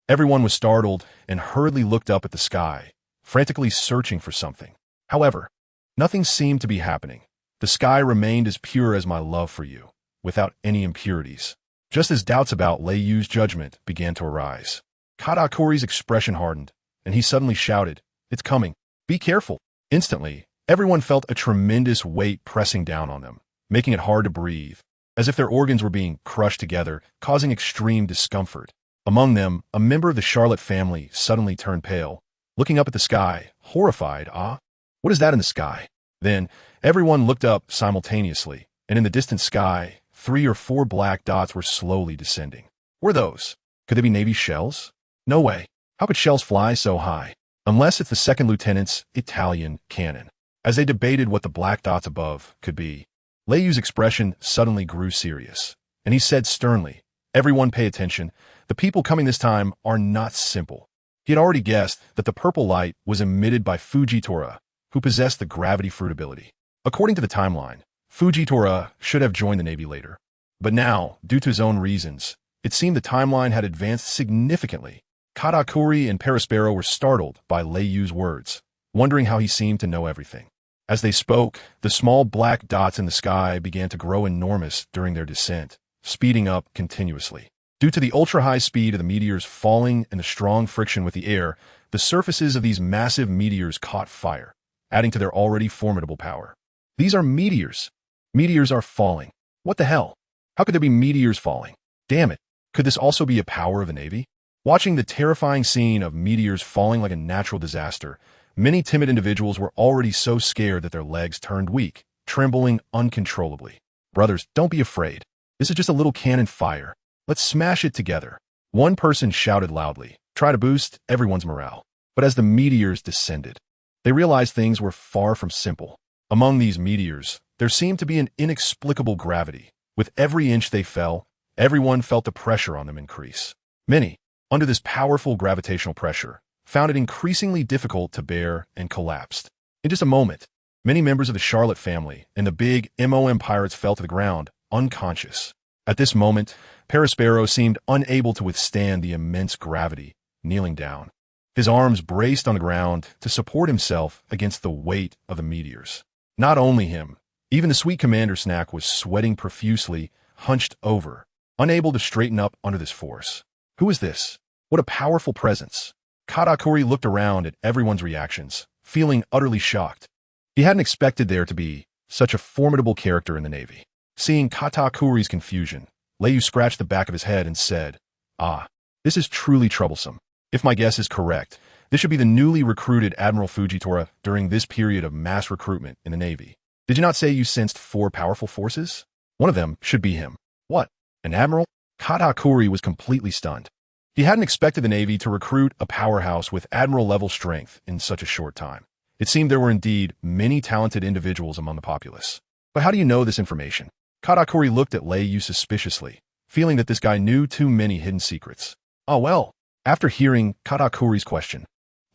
Everyone was startled and hurriedly looked up at the sky, frantically searching for something. However, nothing seemed to be happening. The sky remained as pure as my love for you, without any impurities. Just as doubts about Leiyu's judgment began to arise, Katakuri's expression hardened, and he suddenly shouted, "It's coming. Be careful." Instantly, everyone felt a tremendous weight pressing down on them, making it hard to breathe, as if their organs were being crushed together, causing extreme discomfort. Among them, a member of the Charlotte family suddenly turned pale, looking up at the sky, horrified. "Ah, what is that in the sky?" Then, everyone looked up simultaneously, and in the distant sky, 3 or 4 black dots were slowly descending. What were those? Could they be Navy shells? No way. How could shells fly so high? Unless it's the second lieutenant's Italian cannon. As they debated what the black dots above could be, Leiyu's expression suddenly grew serious, and he said sternly, "Everyone pay attention. The people coming this time are not simple." He had already guessed that the purple light was emitted by Fujitora, who possessed the gravity fruit ability. According to the timeline, Fujitora should have joined the Navy later. But now, due to his own reasons, it seemed the timeline had advanced significantly. Katakuri and Perospero were startled by Leiyu's words, wondering how he seemed to know everything. As they spoke, the small black dots in the sky began to grow enormous during their descent, speeding up continuously. Due to the ultra-high speed of the meteors falling and the strong friction with the air, the surfaces of these massive meteors caught fire, adding to their already formidable power. These are meteors. Meteors are falling. What the hell? How could there be meteors falling? Damn it. Could this also be a power of the Navy? Watching the terrifying scene of meteors falling like a natural disaster, many timid individuals were already so scared that their legs turned weak, trembling uncontrollably. Brothers, don't be afraid. This is just a little cannon fire. Let's smash it together. One person shouted loudly, try to boost everyone's morale. But as the meteors descended, they realized things were far from simple. Among these meteors, there seemed to be an inexplicable gravity. With every inch they fell, everyone felt the pressure on them increase. Many, under this powerful gravitational pressure, found it increasingly difficult to bear and collapsed. In just a moment, many members of the Charlotte family and the big MOM pirates fell to the ground, unconscious. At this moment, Perispero seemed unable to withstand the immense gravity, kneeling down. His arms braced on the ground to support himself against the weight of the meteors. Not only him, even the sweet Commander Snack was sweating profusely, hunched over, unable to straighten up under this force. Who is this? What a powerful presence. Katakuri looked around at everyone's reactions, feeling utterly shocked. He hadn't expected there to be such a formidable character in the Navy. Seeing Katakuri's confusion, Leiyu scratched the back of his head and said, "Ah, this is truly troublesome. If my guess is correct, this should be the newly recruited Admiral Fujitora during this period of mass recruitment in the Navy. Did you not say you sensed 4 powerful forces? One of them should be him." "What? An admiral?" Katakuri was completely stunned. He hadn't expected the Navy to recruit a powerhouse with admiral-level strength in such a short time. It seemed there were indeed many talented individuals among the populace. "But how do you know this information?" Katakuri looked at Leiyu suspiciously, feeling that this guy knew too many hidden secrets. "Oh well." After hearing Katakuri's question,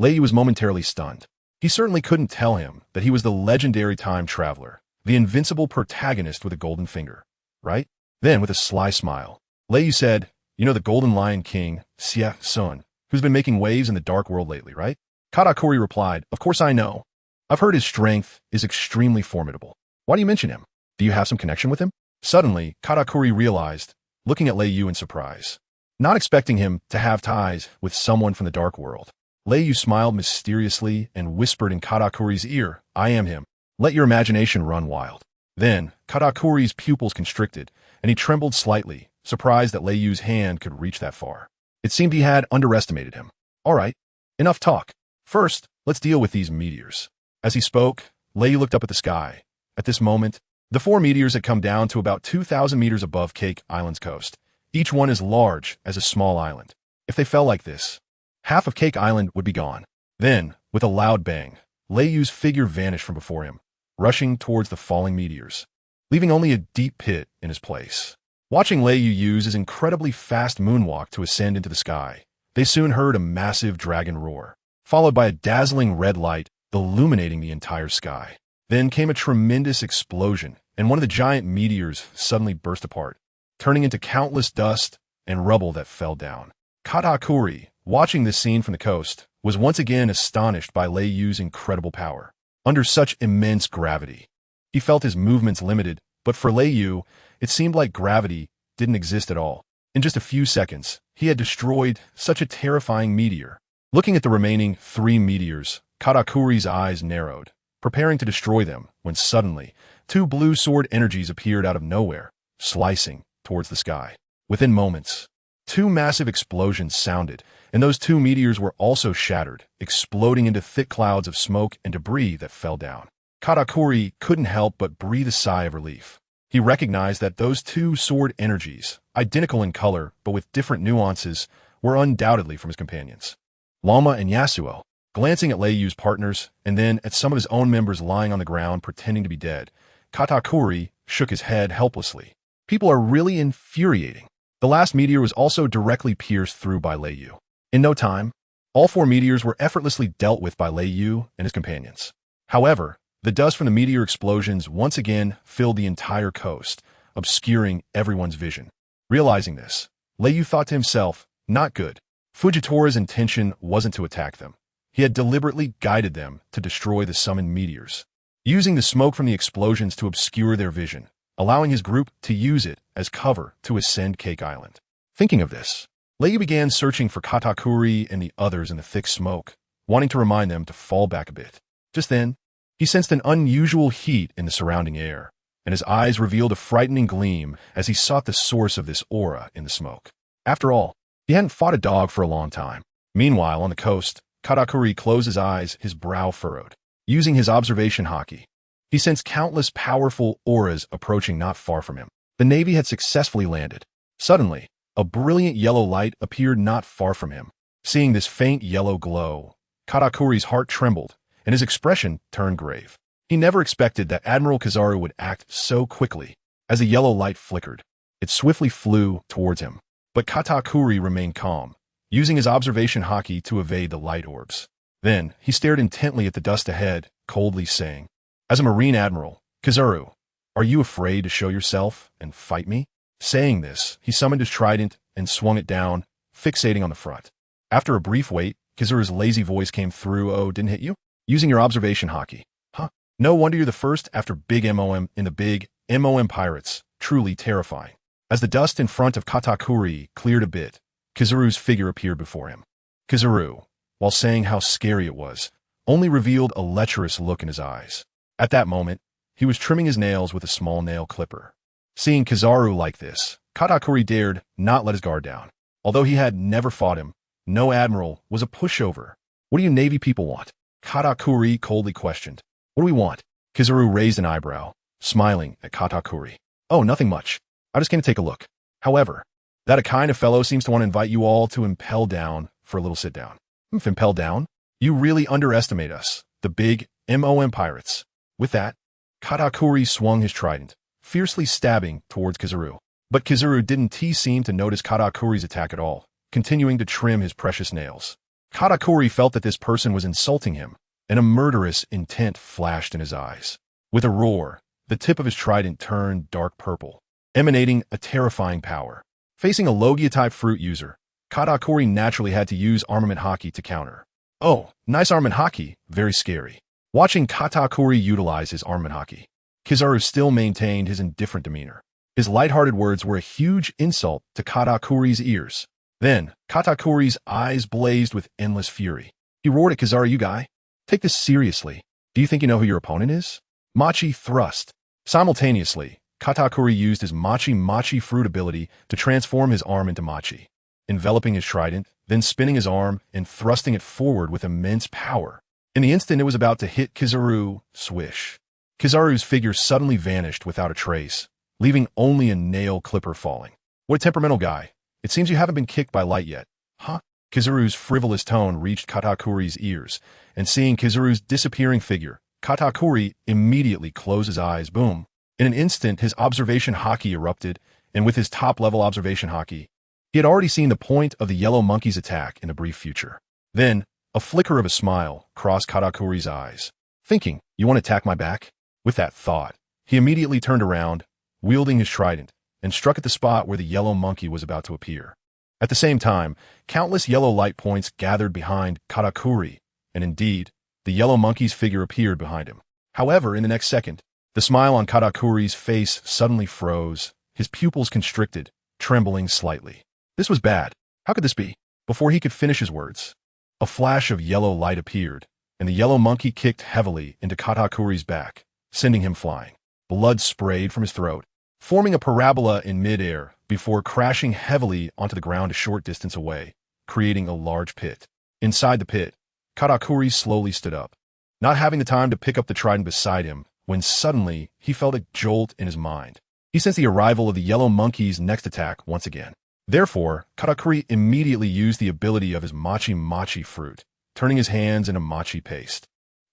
Leiyu was momentarily stunned. He certainly couldn't tell him that he was the legendary time traveler, the invincible protagonist with a golden finger, right? Then, with a sly smile, Leiyu said, "You know the Golden Lion King, Xie Sun, who's been making waves in the dark world lately, right?" Katakuri replied, "Of course I know. I've heard his strength is extremely formidable. Why do you mention him? Do you have some connection with him?" Suddenly, Katakuri realized, looking at Leiyu in surprise. Not expecting him to have ties with someone from the dark world, Leiyu smiled mysteriously and whispered in Katakuri's ear, "I am him. Let your imagination run wild." Then, Katakuri's pupils constricted, and he trembled slightly, surprised that Leiyu's hand could reach that far. It seemed he had underestimated him. "All right, enough talk. First, let's deal with these meteors." As he spoke, Leiyu looked up at the sky. At this moment, the 4 meteors had come down to about 2,000 meters above Cake Island's coast, each one as large as a small island. If they fell like this, half of Cake Island would be gone. Then, with a loud bang, Leiyu's figure vanished from before him, rushing towards the falling meteors, leaving only a deep pit in his place. Watching Leiyu use his incredibly fast moonwalk to ascend into the sky, they soon heard a massive dragon roar, followed by a dazzling red light illuminating the entire sky. Then came a tremendous explosion, and one of the giant meteors suddenly burst apart, turning into countless dust and rubble that fell down. Katakuri, watching this scene from the coast, was once again astonished by Leiyu's incredible power. Under such immense gravity, he felt his movements limited, but for Leiyu, it seemed like gravity didn't exist at all. In just a few seconds, he had destroyed such a terrifying meteor. Looking at the remaining 3 meteors, Katakuri's eyes narrowed, preparing to destroy them, when suddenly, 2 blue sword energies appeared out of nowhere, slicing towards the sky. Within moments, 2 massive explosions sounded, and those 2 meteors were also shattered, exploding into thick clouds of smoke and debris that fell down. Katakuri couldn't help but breathe a sigh of relief. He recognized that those 2 sword energies, identical in color but with different nuances, were undoubtedly from his companions, Lama and Yasuo. Glancing at Leiyu's partners, and then at some of his own members lying on the ground pretending to be dead, Katakuri shook his head helplessly. People are really infuriating. The last meteor was also directly pierced through by Leiyu. In no time, all 4 meteors were effortlessly dealt with by Leiyu and his companions. However, the dust from the meteor explosions once again filled the entire coast, obscuring everyone's vision. Realizing this, Leiyu thought to himself, not good. Fujitora's intention wasn't to attack them. He had deliberately guided them to destroy the summoned meteors, using the smoke from the explosions to obscure their vision, allowing his group to use it as cover to ascend Cake Island. Thinking of this, Leiyu began searching for Katakuri and the others in the thick smoke, wanting to remind them to fall back a bit. Just then, he sensed an unusual heat in the surrounding air, and his eyes revealed a frightening gleam as he sought the source of this aura in the smoke. After all, he hadn't fought a dog for a long time. Meanwhile, on the coast, Katakuri closed his eyes, his brow furrowed. Using his observation haki, he sensed countless powerful auras approaching not far from him. The Navy had successfully landed. Suddenly, a brilliant yellow light appeared not far from him. Seeing this faint yellow glow, Katakuri's heart trembled, and his expression turned grave. He never expected that Admiral Kizaru would act so quickly. As the yellow light flickered, it swiftly flew towards him. But Katakuri remained calm, using his observation haki to evade the light orbs. Then, he stared intently at the dust ahead, coldly saying, "As a Marine Admiral, Kizaru, Are you afraid to show yourself and fight me? Saying this, he summoned his trident and swung it down, fixating on the front. After a brief wait, Kizaru's lazy voice came through. Oh, didn't hit you? Using your observation haki. Huh? No wonder you're the first after big MOM in the big MOM pirates. Truly terrifying. As the dust in front of Katakuri cleared a bit, Kizaru's figure appeared before him. Kizaru, while saying how scary it was, only revealed a lecherous look in his eyes. At that moment, he was trimming his nails with a small nail clipper. Seeing Kizaru like this, Katakuri dared not let his guard down. Although he had never fought him, no admiral was a pushover. What do you Navy people want? Katakuri coldly questioned. What do we want? Kizaru raised an eyebrow, smiling at Katakuri. Oh, nothing much. I just came to take a look. However, that a kind of fellow seems to want to invite you all to impel down for a little sit down. Impel down? You really underestimate us, the big MOM pirates. With that, Katakuri swung his trident, fiercely stabbing towards Kizaru. But Kizaru didn't seem to notice Katakuri's attack at all, continuing to trim his precious nails. Katakuri felt that this person was insulting him, and a murderous intent flashed in his eyes. With a roar, the tip of his trident turned dark purple, emanating a terrifying power. Facing a Logia-type fruit user, Katakuri naturally had to use armament haki to counter. Oh, nice armament haki, very scary. Watching Katakuri utilize his armament haki, Kizaru still maintained his indifferent demeanor. His lighthearted words were a huge insult to Katakuri's ears. Then, Katakuri's eyes blazed with endless fury. He roared at Kizaru, you guy. Take this seriously. Do you think you know who your opponent is? Machi thrust. Simultaneously, Katakuri used his Machi fruit ability to transform his arm into Machi, enveloping his trident, then spinning his arm and thrusting it forward with immense power. In the instant it was about to hit Kizaru, swish. Kizaru's figure suddenly vanished without a trace, leaving only a nail clipper falling. What a temperamental guy. It seems you haven't been kicked by light yet. Huh? Kizaru's frivolous tone reached Katakuri's ears, and seeing Kizaru's disappearing figure, Katakuri immediately closed his eyes. Boom. In an instant, his observation haki erupted, and with his top-level observation haki, he had already seen the point of the yellow monkey's attack in a brief future. Then, a flicker of a smile crossed Katakuri's eyes. Thinking, you want to attack my back? With that thought, he immediately turned around, wielding his trident, and struck at the spot where the yellow monkey was about to appear. At the same time, countless yellow light points gathered behind Katakuri, and indeed, the yellow monkey's figure appeared behind him. However, in the next second, the smile on Katakuri's face suddenly froze, his pupils constricted, trembling slightly. This was bad. How could this be? Before he could finish his words, a flash of yellow light appeared, and the yellow monkey kicked heavily into Katakuri's back, sending him flying. Blood sprayed from his throat, forming a parabola in midair before crashing heavily onto the ground a short distance away, creating a large pit. Inside the pit, Katakuri slowly stood up, not having the time to pick up the trident beside him, when suddenly he felt a jolt in his mind. He sensed the arrival of the yellow monkey's next attack once again. Therefore, Katakuri immediately used the ability of his Machi fruit, turning his hands into Machi paste,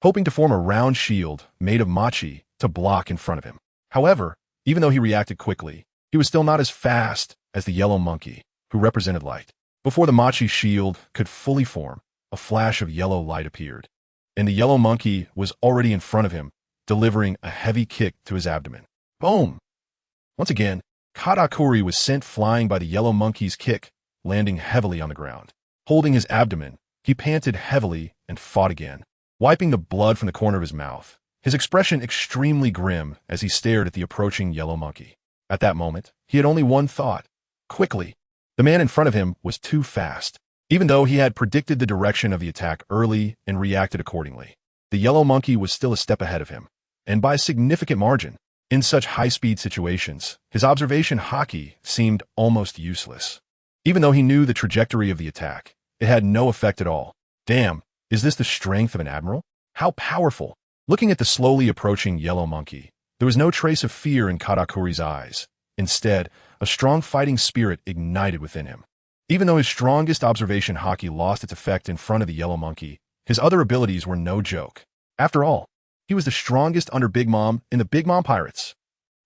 hoping to form a round shield made of Machi to block in front of him. However, even though he reacted quickly, he was still not as fast as the yellow monkey, who represented light. Before the Machi shield could fully form, a flash of yellow light appeared, and the yellow monkey was already in front of him, delivering a heavy kick to his abdomen. Boom! Once again, Katakuri was sent flying by the yellow monkey's kick, landing heavily on the ground. Holding his abdomen, he panted heavily and fought again, wiping the blood from the corner of his mouth, his expression extremely grim as he stared at the approaching yellow monkey. At that moment, he had only one thought. Quickly. The man in front of him was too fast. Even though he had predicted the direction of the attack early and reacted accordingly, the yellow monkey was still a step ahead of him, and by a significant margin. In such high-speed situations, his observation haki seemed almost useless. Even though he knew the trajectory of the attack, it had no effect at all. Damn, is this the strength of an admiral? How powerful! Looking at the slowly approaching yellow monkey, there was no trace of fear in Katakuri's eyes. Instead, a strong fighting spirit ignited within him. Even though his strongest observation haki lost its effect in front of the yellow monkey, his other abilities were no joke. After all, he was the strongest under Big Mom in the Big Mom Pirates.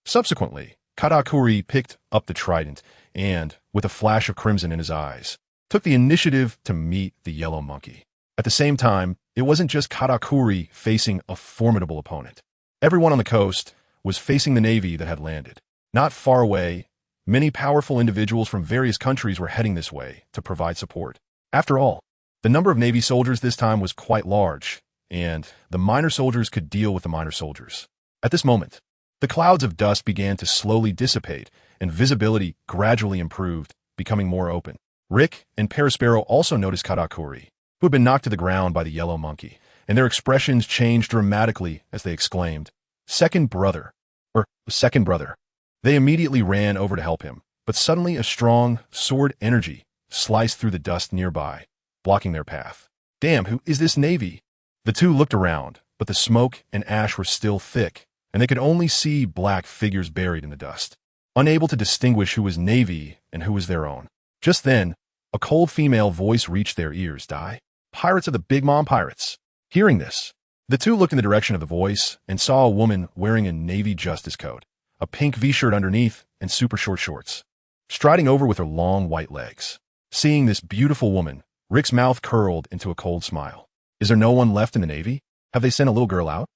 Subsequently, Katakuri picked up the trident and, with a flash of crimson in his eyes, took the initiative to meet the yellow monkey. At the same time, it wasn't just Katakuri facing a formidable opponent. Everyone on the coast was facing the navy that had landed. Not far away, many powerful individuals from various countries were heading this way to provide support. After all, the number of Navy soldiers this time was quite large, and the minor soldiers could deal with the minor soldiers. At this moment, the clouds of dust began to slowly dissipate, and visibility gradually improved, becoming more open. Rick and Perispero also noticed Katakuri, who had been knocked to the ground by the yellow monkey, and their expressions changed dramatically as they exclaimed, "Second brother," or "Second brother." They immediately ran over to help him, but suddenly a strong sword energy sliced through the dust nearby, blocking their path. "Damn, who is this navy?" The two looked around, but the smoke and ash were still thick, and they could only see black figures buried in the dust, unable to distinguish who was navy and who was their own. Just then, a cold female voice reached their ears. "Die? Pirates of the Big Mom Pirates." Hearing this, the two looked in the direction of the voice and saw a woman wearing a navy justice coat, a pink V-shirt underneath, and super short shorts, striding over with her long white legs. Seeing this beautiful woman, Rick's mouth curled into a cold smile. "Is there no one left in the Navy? Have they sent a little girl out?"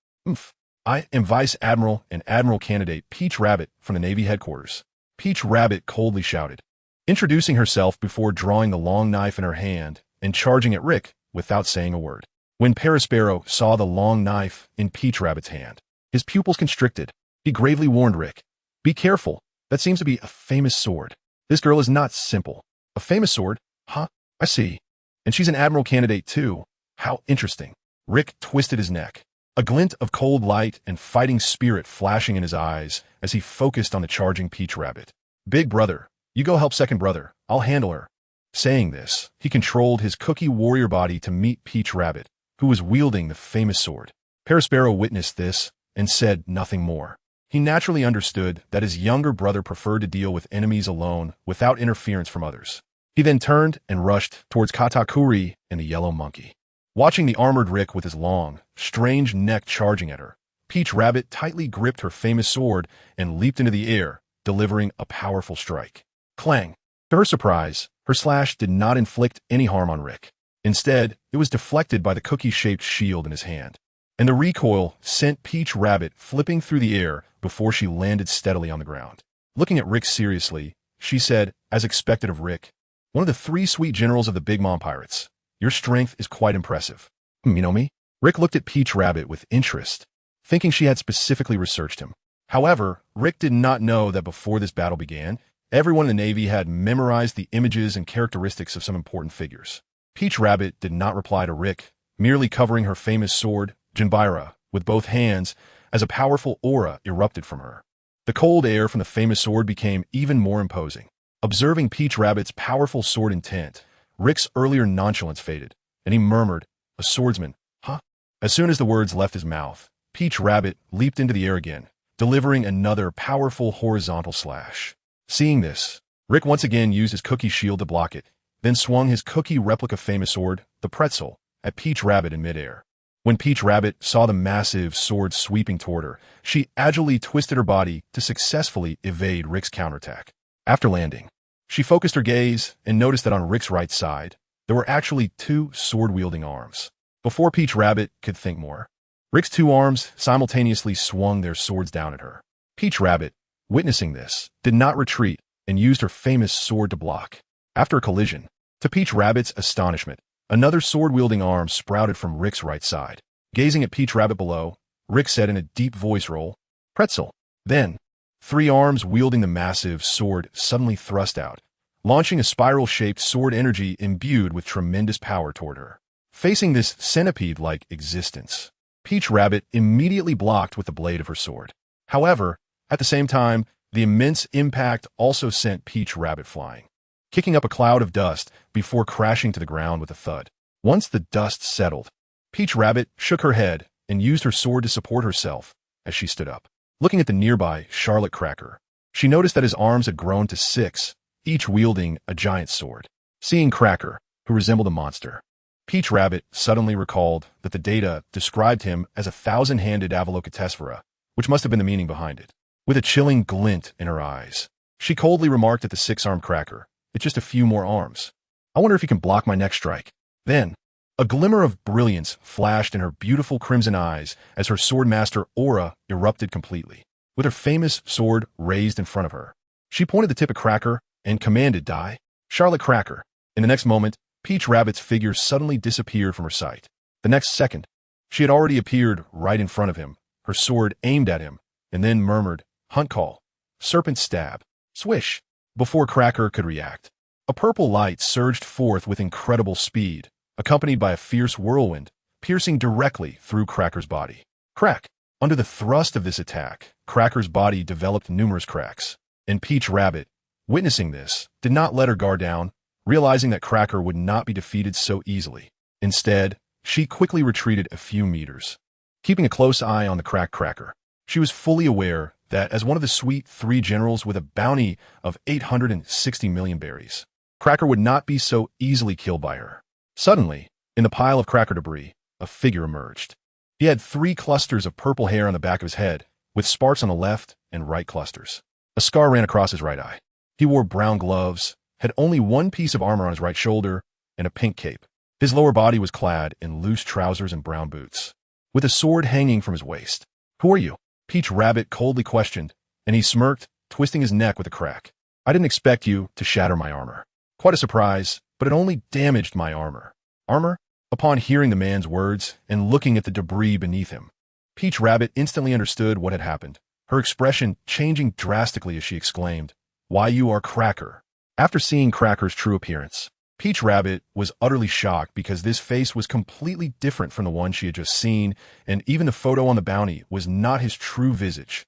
"I am Vice Admiral and Admiral Candidate Peach Rabbit from the Navy headquarters," Peach Rabbit coldly shouted, introducing herself before drawing the long knife in her hand and charging at Rick without saying a word. When Perispero saw the long knife in Peach Rabbit's hand, his pupils constricted. He gravely warned Rick, "Be careful, that seems to be a famous sword. This girl is not simple." "A famous sword? Huh? I see. And she's an Admiral Candidate too. How interesting." Rick twisted his neck, a glint of cold light and fighting spirit flashing in his eyes as he focused on the charging Peach Rabbit. "Big brother, you go help second brother. I'll handle her." Saying this, he controlled his cookie warrior body to meet Peach Rabbit, who was wielding the famous sword. Perispero witnessed this and said nothing more. He naturally understood that his younger brother preferred to deal with enemies alone without interference from others. He then turned and rushed towards Katakuri and the yellow monkey. Watching the armored Rick with his long, strange neck charging at her, Peach Rabbit tightly gripped her famous sword and leaped into the air, delivering a powerful strike. Clang! To her surprise, her slash did not inflict any harm on Rick. Instead, it was deflected by the cookie-shaped shield in his hand, and the recoil sent Peach Rabbit flipping through the air before she landed steadily on the ground. Looking at Rick seriously, she said, as expected of Rick, "One of the 3 sweet generals of the Big Mom Pirates. Your strength is quite impressive." "You know me?" Rick looked at Peach Rabbit with interest, thinking she had specifically researched him. However, Rick did not know that before this battle began, everyone in the Navy had memorized the images and characteristics of some important figures. Peach Rabbit did not reply to Rick, merely covering her famous sword, Jinbaira, with both hands as a powerful aura erupted from her. The cold air from the famous sword became even more imposing. Observing Peach Rabbit's powerful sword intent, Rick's earlier nonchalance faded, and he murmured, "A swordsman, huh?" As soon as the words left his mouth, Peach Rabbit leaped into the air again, delivering another powerful horizontal slash. Seeing this, Rick once again used his cookie shield to block it, then swung his cookie replica famous sword, the pretzel, at Peach Rabbit in midair. When Peach Rabbit saw the massive sword sweeping toward her, she agilely twisted her body to successfully evade Rick's counterattack. After landing, she focused her gaze and noticed that on Rick's right side, there were actually 2 sword-wielding arms. Before Peach Rabbit could think more, Rick's 2 arms simultaneously swung their swords down at her. Peach Rabbit, witnessing this, did not retreat and used her famous sword to block. After a collision, to Peach Rabbit's astonishment, another sword-wielding arm sprouted from Rick's right side. Gazing at Peach Rabbit below, Rick said in a deep voice roll, "Pretzel." Then, 3 arms wielding the massive sword suddenly thrust out, launching a spiral-shaped sword energy imbued with tremendous power toward her. Facing this centipede-like existence, Peach Rabbit immediately blocked with the blade of her sword. However, at the same time, the immense impact also sent Peach Rabbit flying, kicking up a cloud of dust before crashing to the ground with a thud. Once the dust settled, Peach Rabbit shook her head and used her sword to support herself as she stood up. Looking at the nearby Charlotte Cracker, she noticed that his arms had grown to 6, each wielding a giant sword. Seeing Cracker, who resembled a monster, Peach Rabbit suddenly recalled that the data described him as a 1,000-handed Avalokitesvara, which must have been the meaning behind it. With a chilling glint in her eyes, she coldly remarked at the 6-armed Cracker, "It's just a few more arms. I wonder if you can block my next strike." Then, a glimmer of brilliance flashed in her beautiful crimson eyes as her swordmaster aura erupted completely. with her famous sword raised in front of her. She pointed the tip at Cracker and commanded, "Die, Charlotte Cracker." In the next moment, Peach Rabbit's figure suddenly disappeared from her sight. The next second, she had already appeared right in front of him, her sword aimed at him, and then murmured, "Hunt call, serpent stab, swish." Before Cracker could react, a purple light surged forth with incredible speed, accompanied by a fierce whirlwind, piercing directly through Cracker's body. Crack! Under the thrust of this attack, Cracker's body developed numerous cracks, and Peach Rabbit, witnessing this, did not let her guard down, realizing that Cracker would not be defeated so easily. Instead, she quickly retreated a few meters, keeping a close eye on the cracked Cracker. She was fully aware that as one of the sweet 3 generals with a bounty of 860 million berries, Cracker would not be so easily killed by her. Suddenly, in the pile of Cracker debris, a figure emerged. He had 3 clusters of purple hair on the back of his head, with sparks on the left and right clusters. A scar ran across his right eye. He wore brown gloves, had only 1 piece of armor on his right shoulder, and a pink cape. His lower body was clad in loose trousers and brown boots, with a sword hanging from his waist. "Who are you?" Peach Rabbit coldly questioned, and he smirked, twisting his neck with a crack. "I didn't expect you to shatter my armor." Quite a surprise, but it only damaged my armor. Armor? Upon hearing the man's words and looking at the debris beneath him, Peach Rabbit instantly understood what had happened, her expression changing drastically as she exclaimed, "Why, you are Cracker." After seeing Cracker's true appearance, Peach Rabbit was utterly shocked because this face was completely different from the one she had just seen, and even the photo on the bounty was not his true visage.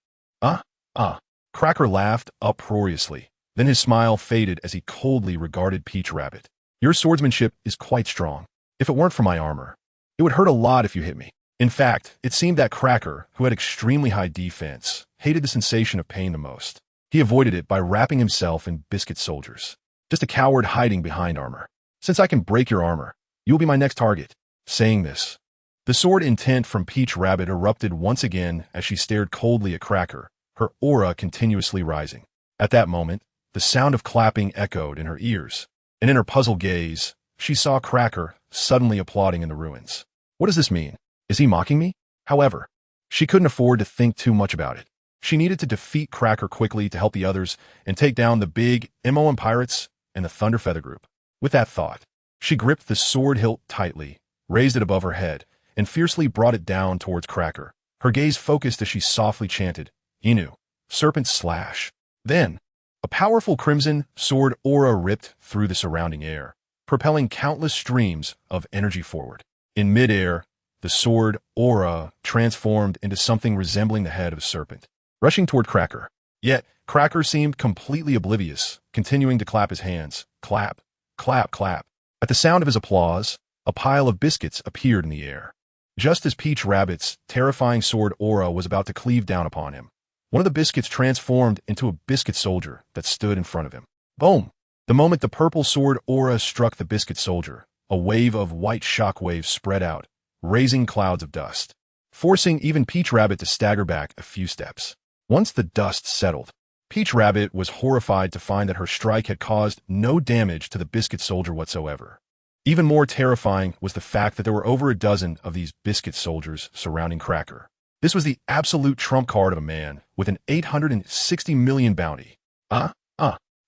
Cracker laughed uproariously. Then his smile faded as he coldly regarded Peach Rabbit. "Your swordsmanship is quite strong. If it weren't for my armor, it would hurt a lot if you hit me." In fact, it seemed that Cracker, who had extremely high defense, hated the sensation of pain the most. He avoided it by wrapping himself in biscuit soldiers. Just a coward hiding behind armor. "Since I can break your armor, you will be my next target." Saying this, the sword intent from Peach Rabbit erupted once again as she stared coldly at Cracker, her aura continuously rising. At that moment, the sound of clapping echoed in her ears, and in her puzzled gaze, she saw Cracker suddenly applauding in the ruins. What does this mean? Is he mocking me? However, she couldn't afford to think too much about it. She needed to defeat Cracker quickly to help the others and take down the big MOM Pirates and the Thunder Feather Group. With that thought, she gripped the sword hilt tightly, raised it above her head, and fiercely brought it down towards Cracker. Her gaze focused as she softly chanted, "Inu, serpent slash." Then, a powerful crimson sword aura ripped through the surrounding air, propelling countless streams of energy forward. In midair, the sword aura transformed into something resembling the head of a serpent, rushing toward Cracker. Yet, Cracker seemed completely oblivious, continuing to clap his hands. Clap, clap, clap. At the sound of his applause, a pile of biscuits appeared in the air. Just as Peach Rabbit's terrifying sword aura was about to cleave down upon him, one of the biscuits transformed into a biscuit soldier that stood in front of him. Boom! The moment the purple sword aura struck the biscuit soldier, a wave of white shockwaves spread out, raising clouds of dust, forcing even Peach Rabbit to stagger back a few steps. Once the dust settled, Peach Rabbit was horrified to find that her strike had caused no damage to the biscuit soldier whatsoever. Even more terrifying was the fact that there were over a dozen of these biscuit soldiers surrounding Cracker. This was the absolute trump card of a man with an 860 million bounty.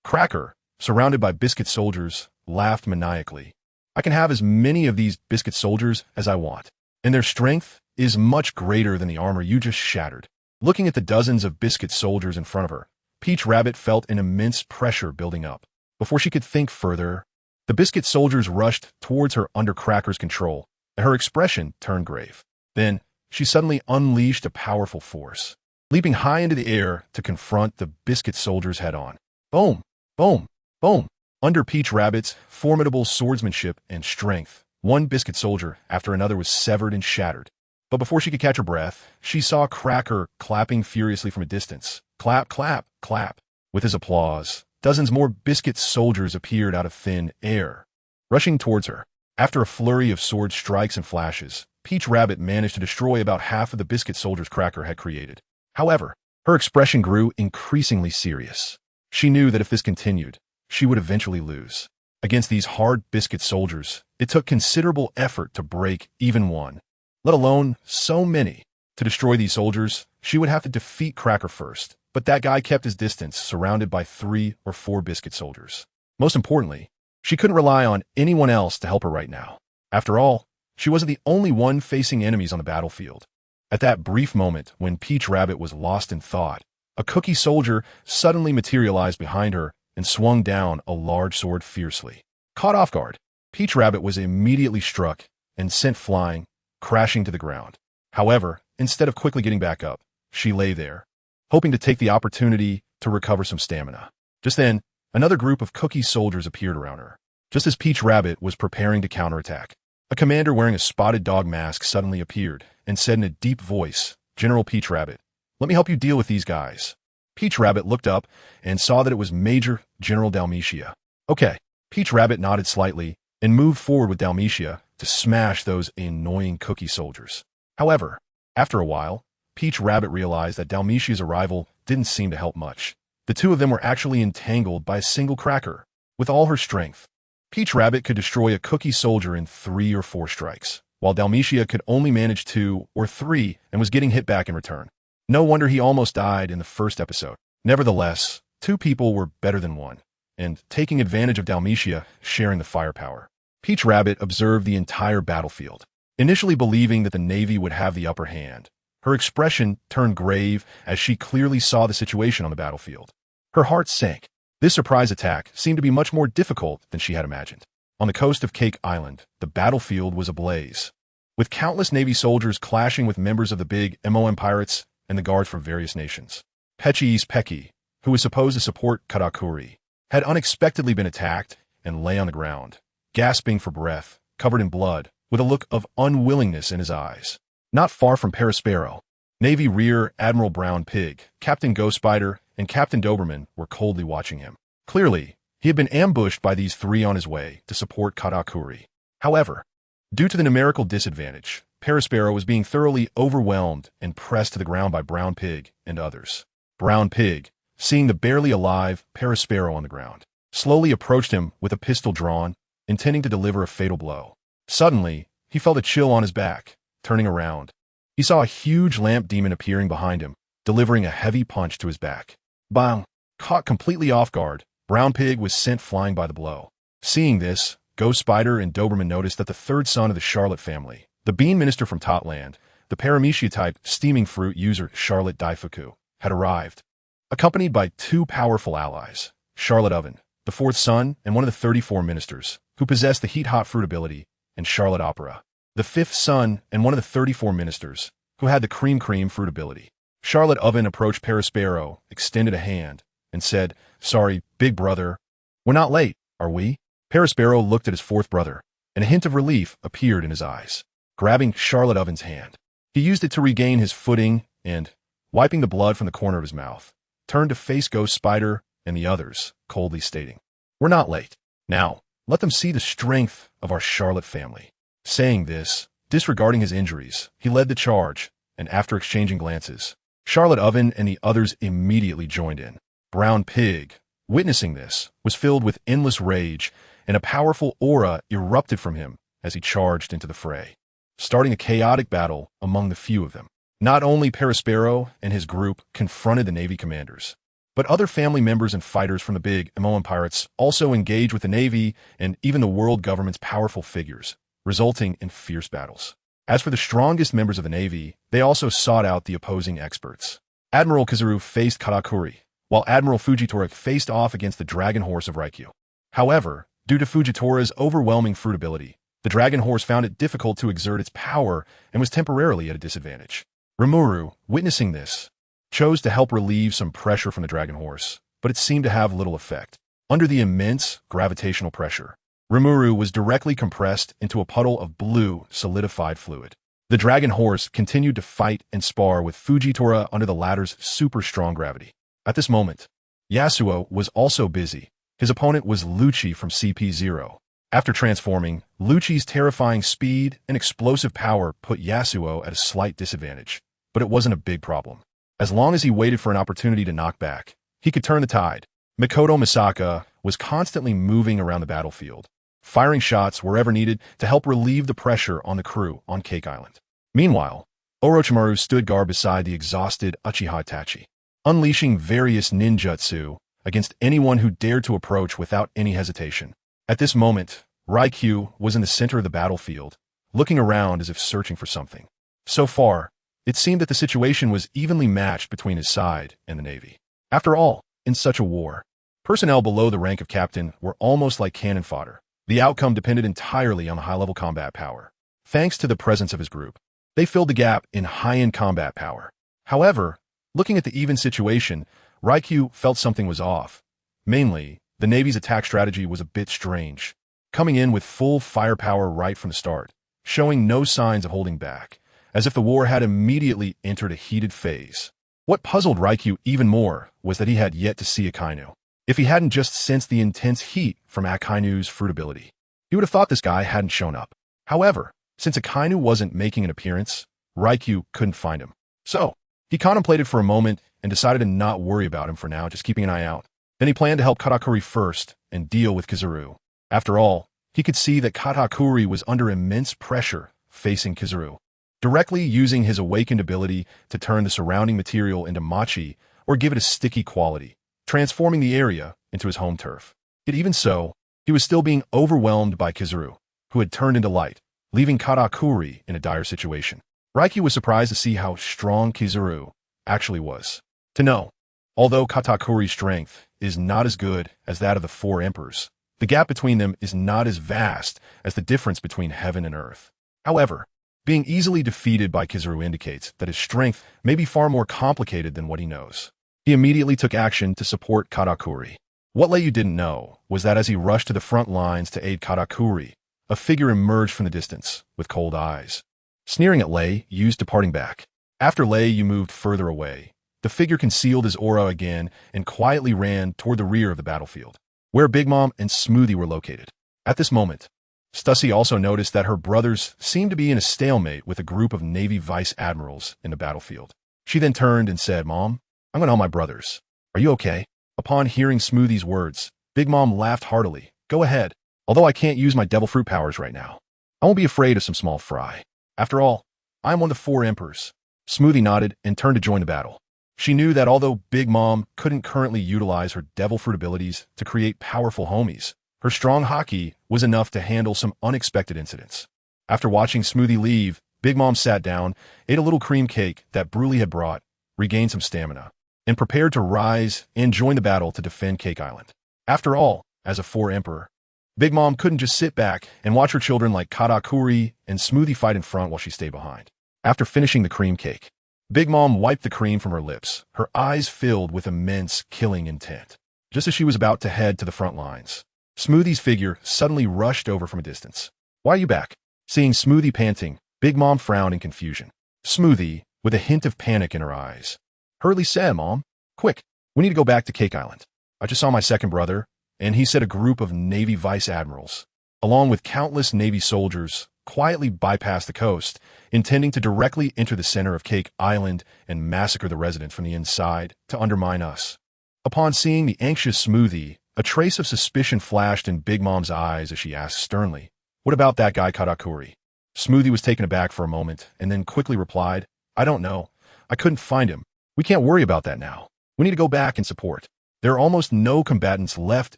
Cracker, surrounded by biscuit soldiers, laughed maniacally. "I can have as many of these biscuit soldiers as I want, and their strength is much greater than the armor you just shattered." Looking at the dozens of biscuit soldiers in front of her, Peach Rabbit felt an immense pressure building up. Before she could think further, the biscuit soldiers rushed towards her under Cracker's control, and her expression turned grave. Then, she suddenly unleashed a powerful force, leaping high into the air to confront the biscuit soldiers head-on. Boom! Boom! Boom! Under Peach Rabbit's formidable swordsmanship and strength, one biscuit soldier after another was severed and shattered. But before she could catch her breath, she saw Cracker clapping furiously from a distance. Clap, clap, clap. With his applause, dozens more biscuit soldiers appeared out of thin air, rushing towards her. After a flurry of sword strikes and flashes, Peach Rabbit managed to destroy about half of the biscuit soldiers Cracker had created. However, her expression grew increasingly serious. She knew that if this continued, she would eventually lose. Against these hard biscuit soldiers, it took considerable effort to break even one, let alone so many. To destroy these soldiers, she would have to defeat Cracker first, but that guy kept his distance, surrounded by 3 or 4 biscuit soldiers. Most importantly, she couldn't rely on anyone else to help her right now. After all, she wasn't the only one facing enemies on the battlefield. At that brief moment when Peach Rabbit was lost in thought, a cookie soldier suddenly materialized behind her and swung down a large sword fiercely. Caught off guard, Peach Rabbit was immediately struck and sent flying, crashing to the ground. However, instead of quickly getting back up, she lay there, hoping to take the opportunity to recover some stamina. Just then, another group of cookie soldiers appeared around her. Just as Peach Rabbit was preparing to counterattack, a commander wearing a spotted dog mask suddenly appeared and said in a deep voice, "General Peach Rabbit, let me help you deal with these guys." Peach Rabbit looked up and saw that it was Major General Dalmatia. Okay, Peach Rabbit nodded slightly and moved forward with Dalmatia to smash those annoying cookie soldiers. However, after a while, Peach Rabbit realized that Dalmatia's arrival didn't seem to help much. The two of them were actually entangled by a single cracker. With all her strength, Peach Rabbit could destroy a cookie soldier in 3 or 4 strikes, while Dalmatia could only manage 2 or 3 and was getting hit back in return. No wonder he almost died in the first episode. Nevertheless, 2 people were better than 1, and taking advantage of Dalmatia sharing the firepower, Peach Rabbit observed the entire battlefield. Initially believing that the Navy would have the upper hand, her expression turned grave as she clearly saw the situation on the battlefield. Her heart sank. This surprise attack seemed to be much more difficult than she had imagined. On the coast of Cake Island, the battlefield was ablaze, with countless Navy soldiers clashing with members of the big MOM pirates and the guards from various nations. Pechi's Peki, who was supposed to support Karakuri, had unexpectedly been attacked and lay on the ground, gasping for breath, covered in blood, with a look of unwillingness in his eyes. Not far from Perispero, Navy Rear Admiral Brown Pig, Captain Ghost Spider, and Captain Doberman were coldly watching him. Clearly, he had been ambushed by these 3 on his way to support Karakuri. However, due to the numerical disadvantage, Perispero was being thoroughly overwhelmed and pressed to the ground by Brown Pig and others. Brown Pig, seeing the barely alive Perispero on the ground, slowly approached him with a pistol drawn, intending to deliver a fatal blow. Suddenly, he felt a chill on his back. Turning around, he saw a huge lamp demon appearing behind him, delivering a heavy punch to his back. Bang! Caught completely off guard, Brown Pig was sent flying by the blow. Seeing this, Ghost Spider and Doberman noticed that the 3rd son of the Charlotte family, the Bean Minister from Totland, the Paramecia-type steaming fruit user Charlotte Daifuku, had arrived, accompanied by 2 powerful allies, Charlotte Oven, the 4th son and one of the 34 ministers, who possessed the heat-hot fruit ability, and Charlotte Opera, the 5th son and one of the 34 ministers, who had the cream fruit ability. Charlotte Oven approached Perispero, extended a hand, and said, "Sorry, big brother. We're not late, are we?" Perispero looked at his 4th brother, and a hint of relief appeared in his eyes. Grabbing Charlotte Oven's hand, he used it to regain his footing and, wiping the blood from the corner of his mouth, turned to face Ghost Spider and the others, coldly stating, "We're not late. Now, let them see the strength of our Charlotte family." Saying this, disregarding his injuries, he led the charge, and after exchanging glances, Charlotte Oven and the others immediately joined in. Brown Pig, witnessing this, was filled with endless rage, and a powerful aura erupted from him as he charged into the fray, starting a chaotic battle among the few of them. Not only Perispero and his group confronted the Navy commanders, but other family members and fighters from the big MOM pirates also engaged with the Navy and even the world government's powerful figures, resulting in fierce battles. As for the strongest members of the Navy, they also sought out the opposing experts. Admiral Kazuru faced Karakuri, while Admiral Fujitora faced off against the Dragon Horse of Raikyu. However, due to Fujitora's overwhelming fruit ability, the Dragon Horse found it difficult to exert its power and was temporarily at a disadvantage. Rimuru, witnessing this, chose to help relieve some pressure from the Dragon Horse, but it seemed to have little effect. Under the immense gravitational pressure, Rimuru was directly compressed into a puddle of blue, solidified fluid. The Dragon Horse continued to fight and spar with Fujitora under the latter's super strong gravity. At this moment, Yasuo was also busy. His opponent was Lucci from CP0. After transforming, Lucci's terrifying speed and explosive power put Yasuo at a slight disadvantage, but it wasn't a big problem. As long as he waited for an opportunity to knock back, he could turn the tide. Mikoto Misaka was constantly moving around the battlefield, firing shots wherever needed to help relieve the pressure on the crew on Cake Island. Meanwhile, Orochimaru stood guard beside the exhausted Uchiha Itachi, unleashing various ninjutsu against anyone who dared to approach without any hesitation. At this moment, Raikyu was in the center of the battlefield, looking around as if searching for something. So far, it seemed that the situation was evenly matched between his side and the Navy. After all, in such a war, personnel below the rank of captain were almost like cannon fodder. The outcome depended entirely on the high-level combat power. Thanks to the presence of his group, they filled the gap in high-end combat power. However, looking at the even situation, Raikyu felt something was off. Mainly, the Navy's attack strategy was a bit strange, coming in with full firepower right from the start, showing no signs of holding back, as if the war had immediately entered a heated phase. What puzzled Raikyu even more was that he had yet to see Akainu. If he hadn't just sensed the intense heat from Akainu's fruit ability, he would have thought this guy hadn't shown up. However, since Akainu wasn't making an appearance, Raikyu couldn't find him. So, he contemplated for a moment and decided to not worry about him for now, just keeping an eye out. Then he planned to help Katakuri first and deal with Kizaru. After all, he could see that Katakuri was under immense pressure facing Kizaru, directly using his awakened ability to turn the surrounding material into machi or give it a sticky quality, transforming the area into his home turf. Yet even so, he was still being overwhelmed by Kizaru, who had turned into light, leaving Katakuri in a dire situation. Raikyu was surprised to see how strong Kizaru actually was. To know, although Katakuri's strength is not as good as that of the four emperors, the gap between them is not as vast as the difference between heaven and earth. However, being easily defeated by Kizaru indicates that his strength may be far more complicated than what he knows. He immediately took action to support Katakuri. What Leiyu didn't know was that as he rushed to the front lines to aid Katakuri, a figure emerged from the distance with cold eyes. Sneering at Leiyu's departing back. After Leiyu moved further away, the figure concealed his aura again and quietly ran toward the rear of the battlefield, where Big Mom and Smoothie were located. At this moment, Stussy also noticed that her brothers seemed to be in a stalemate with a group of Navy vice admirals in the battlefield. She then turned and said, "Mom, I'm going to help my brothers. Are you okay?" Upon hearing Smoothie's words, Big Mom laughed heartily. "Go ahead. Although I can't use my devil fruit powers right now, I won't be afraid of some small fry. After all, I'm one of the four emperors." Smoothie nodded and turned to join the battle. She knew that although Big Mom couldn't currently utilize her devil fruit abilities to create powerful homies, her strong haki was enough to handle some unexpected incidents. After watching Smoothie leave, Big Mom sat down, ate a little cream cake that Broly had brought, regained some stamina, and prepared to rise and join the battle to defend Cake Island. After all, as a four emperor, Big Mom couldn't just sit back and watch her children like Katakuri and Smoothie fight in front while she stayed behind. After finishing the cream cake, Big Mom wiped the cream from her lips, her eyes filled with immense killing intent. Just as she was about to head to the front lines, Smoothie's figure suddenly rushed over from a distance. "Why are you back?" Seeing Smoothie panting, Big Mom frowned in confusion. Smoothie, with a hint of panic in her eyes, hurriedly said, "Mom, quick, we need to go back to Cake Island. I just saw my second brother, and he said a group of Navy vice admirals, along with countless Navy soldiers, quietly bypassed the coast, intending to directly enter the center of Cake Island and massacre the residents from the inside to undermine us." Upon seeing the anxious Smoothie, a trace of suspicion flashed in Big Mom's eyes as she asked sternly, "What about that guy Katakuri?" Smoothie was taken aback for a moment and then quickly replied, "I don't know. I couldn't find him. We can't worry about that now. We need to go back and support. There are almost no combatants left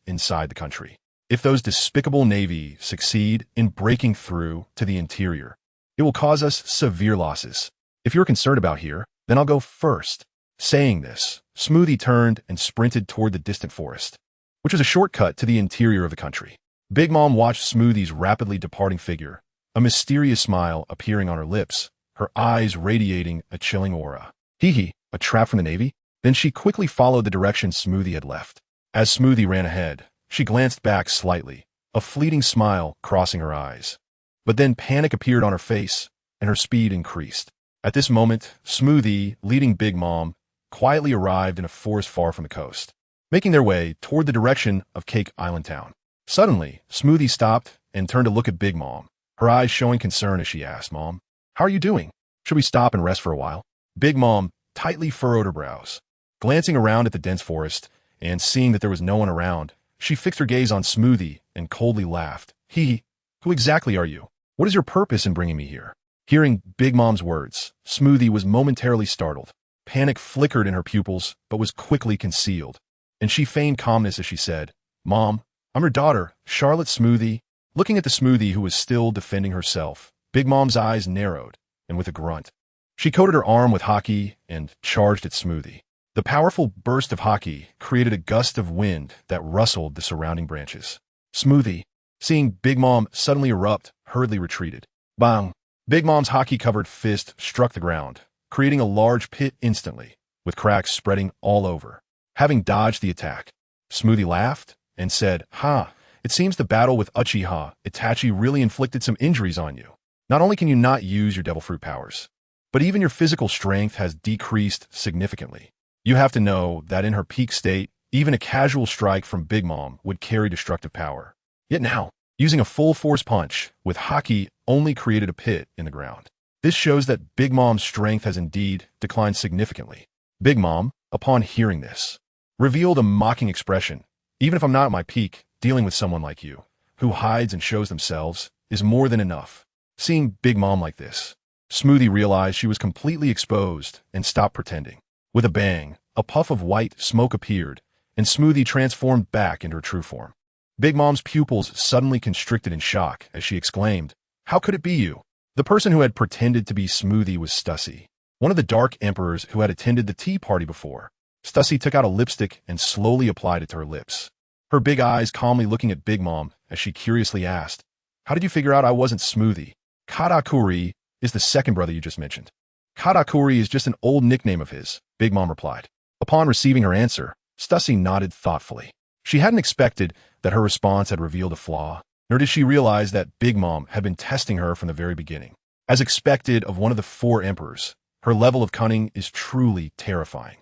inside the country. If those despicable Navy succeed in breaking through to the interior, it will cause us severe losses. If you're concerned about here, then I'll go first." Saying this, Smoothie turned and sprinted toward the distant forest, which was a shortcut to the interior of the country. Big Mom watched Smoothie's rapidly departing figure, a mysterious smile appearing on her lips, her eyes radiating a chilling aura. "Hee, a trap from the Navy?" Then she quickly followed the direction Smoothie had left. As Smoothie ran ahead, she glanced back slightly, a fleeting smile crossing her eyes. But then panic appeared on her face, and her speed increased. At this moment, Smoothie, leading Big Mom, quietly arrived in a forest far from the coast, making their way toward the direction of Cake Island Town. Suddenly, Smoothie stopped and turned to look at Big Mom, her eyes showing concern as she asked, "Mom, how are you doing? Should we stop and rest for a while?" Big Mom tightly furrowed her brows. Glancing around at the dense forest and seeing that there was no one around, she fixed her gaze on Smoothie and coldly laughed. "Who exactly are you? What is your purpose in bringing me here?" Hearing Big Mom's words, Smoothie was momentarily startled. Panic flickered in her pupils, but was quickly concealed. And she feigned calmness as she said, "Mom, I'm her daughter, Charlotte Smoothie." Looking at the Smoothie who was still defending herself, Big Mom's eyes narrowed, and with a grunt, she coated her arm with Haki and charged at Smoothie. The powerful burst of Haki created a gust of wind that rustled the surrounding branches. Smoothie, seeing Big Mom suddenly erupt, hurriedly retreated. Bang! Big Mom's Haki-covered fist struck the ground, creating a large pit instantly, with cracks spreading all over. Having dodged the attack, Smoothie laughed and said, "Ha, it seems the battle with Uchiha Itachi really inflicted some injuries on you. Not only can you not use your devil fruit powers, but even your physical strength has decreased significantly. You have to know that in her peak state, even a casual strike from Big Mom would carry destructive power. Yet now, using a full force punch with Haki only created a pit in the ground. This shows that Big Mom's strength has indeed declined significantly." Big Mom, upon hearing this, revealed a mocking expression. "Even if I'm not at my peak, dealing with someone like you, who hides and shows themselves, is more than enough." Seeing Big Mom like this, Smoothie realized she was completely exposed and stopped pretending. With a bang, a puff of white smoke appeared, and Smoothie transformed back into her true form. Big Mom's pupils suddenly constricted in shock as she exclaimed, "How could it be you?" The person who had pretended to be Smoothie was Stussy, one of the Dark Emperors who had attended the tea party before. Stussy took out a lipstick and slowly applied it to her lips, her big eyes calmly looking at Big Mom as she curiously asked, "How did you figure out I wasn't Smoothie?" "Katakuri is the second brother you just mentioned." "Katakuri is just an old nickname of his," Big Mom replied. Upon receiving her answer, Stussy nodded thoughtfully. She hadn't expected that her response had revealed a flaw, nor did she realize that Big Mom had been testing her from the very beginning. As expected of one of the four emperors, her level of cunning is truly terrifying.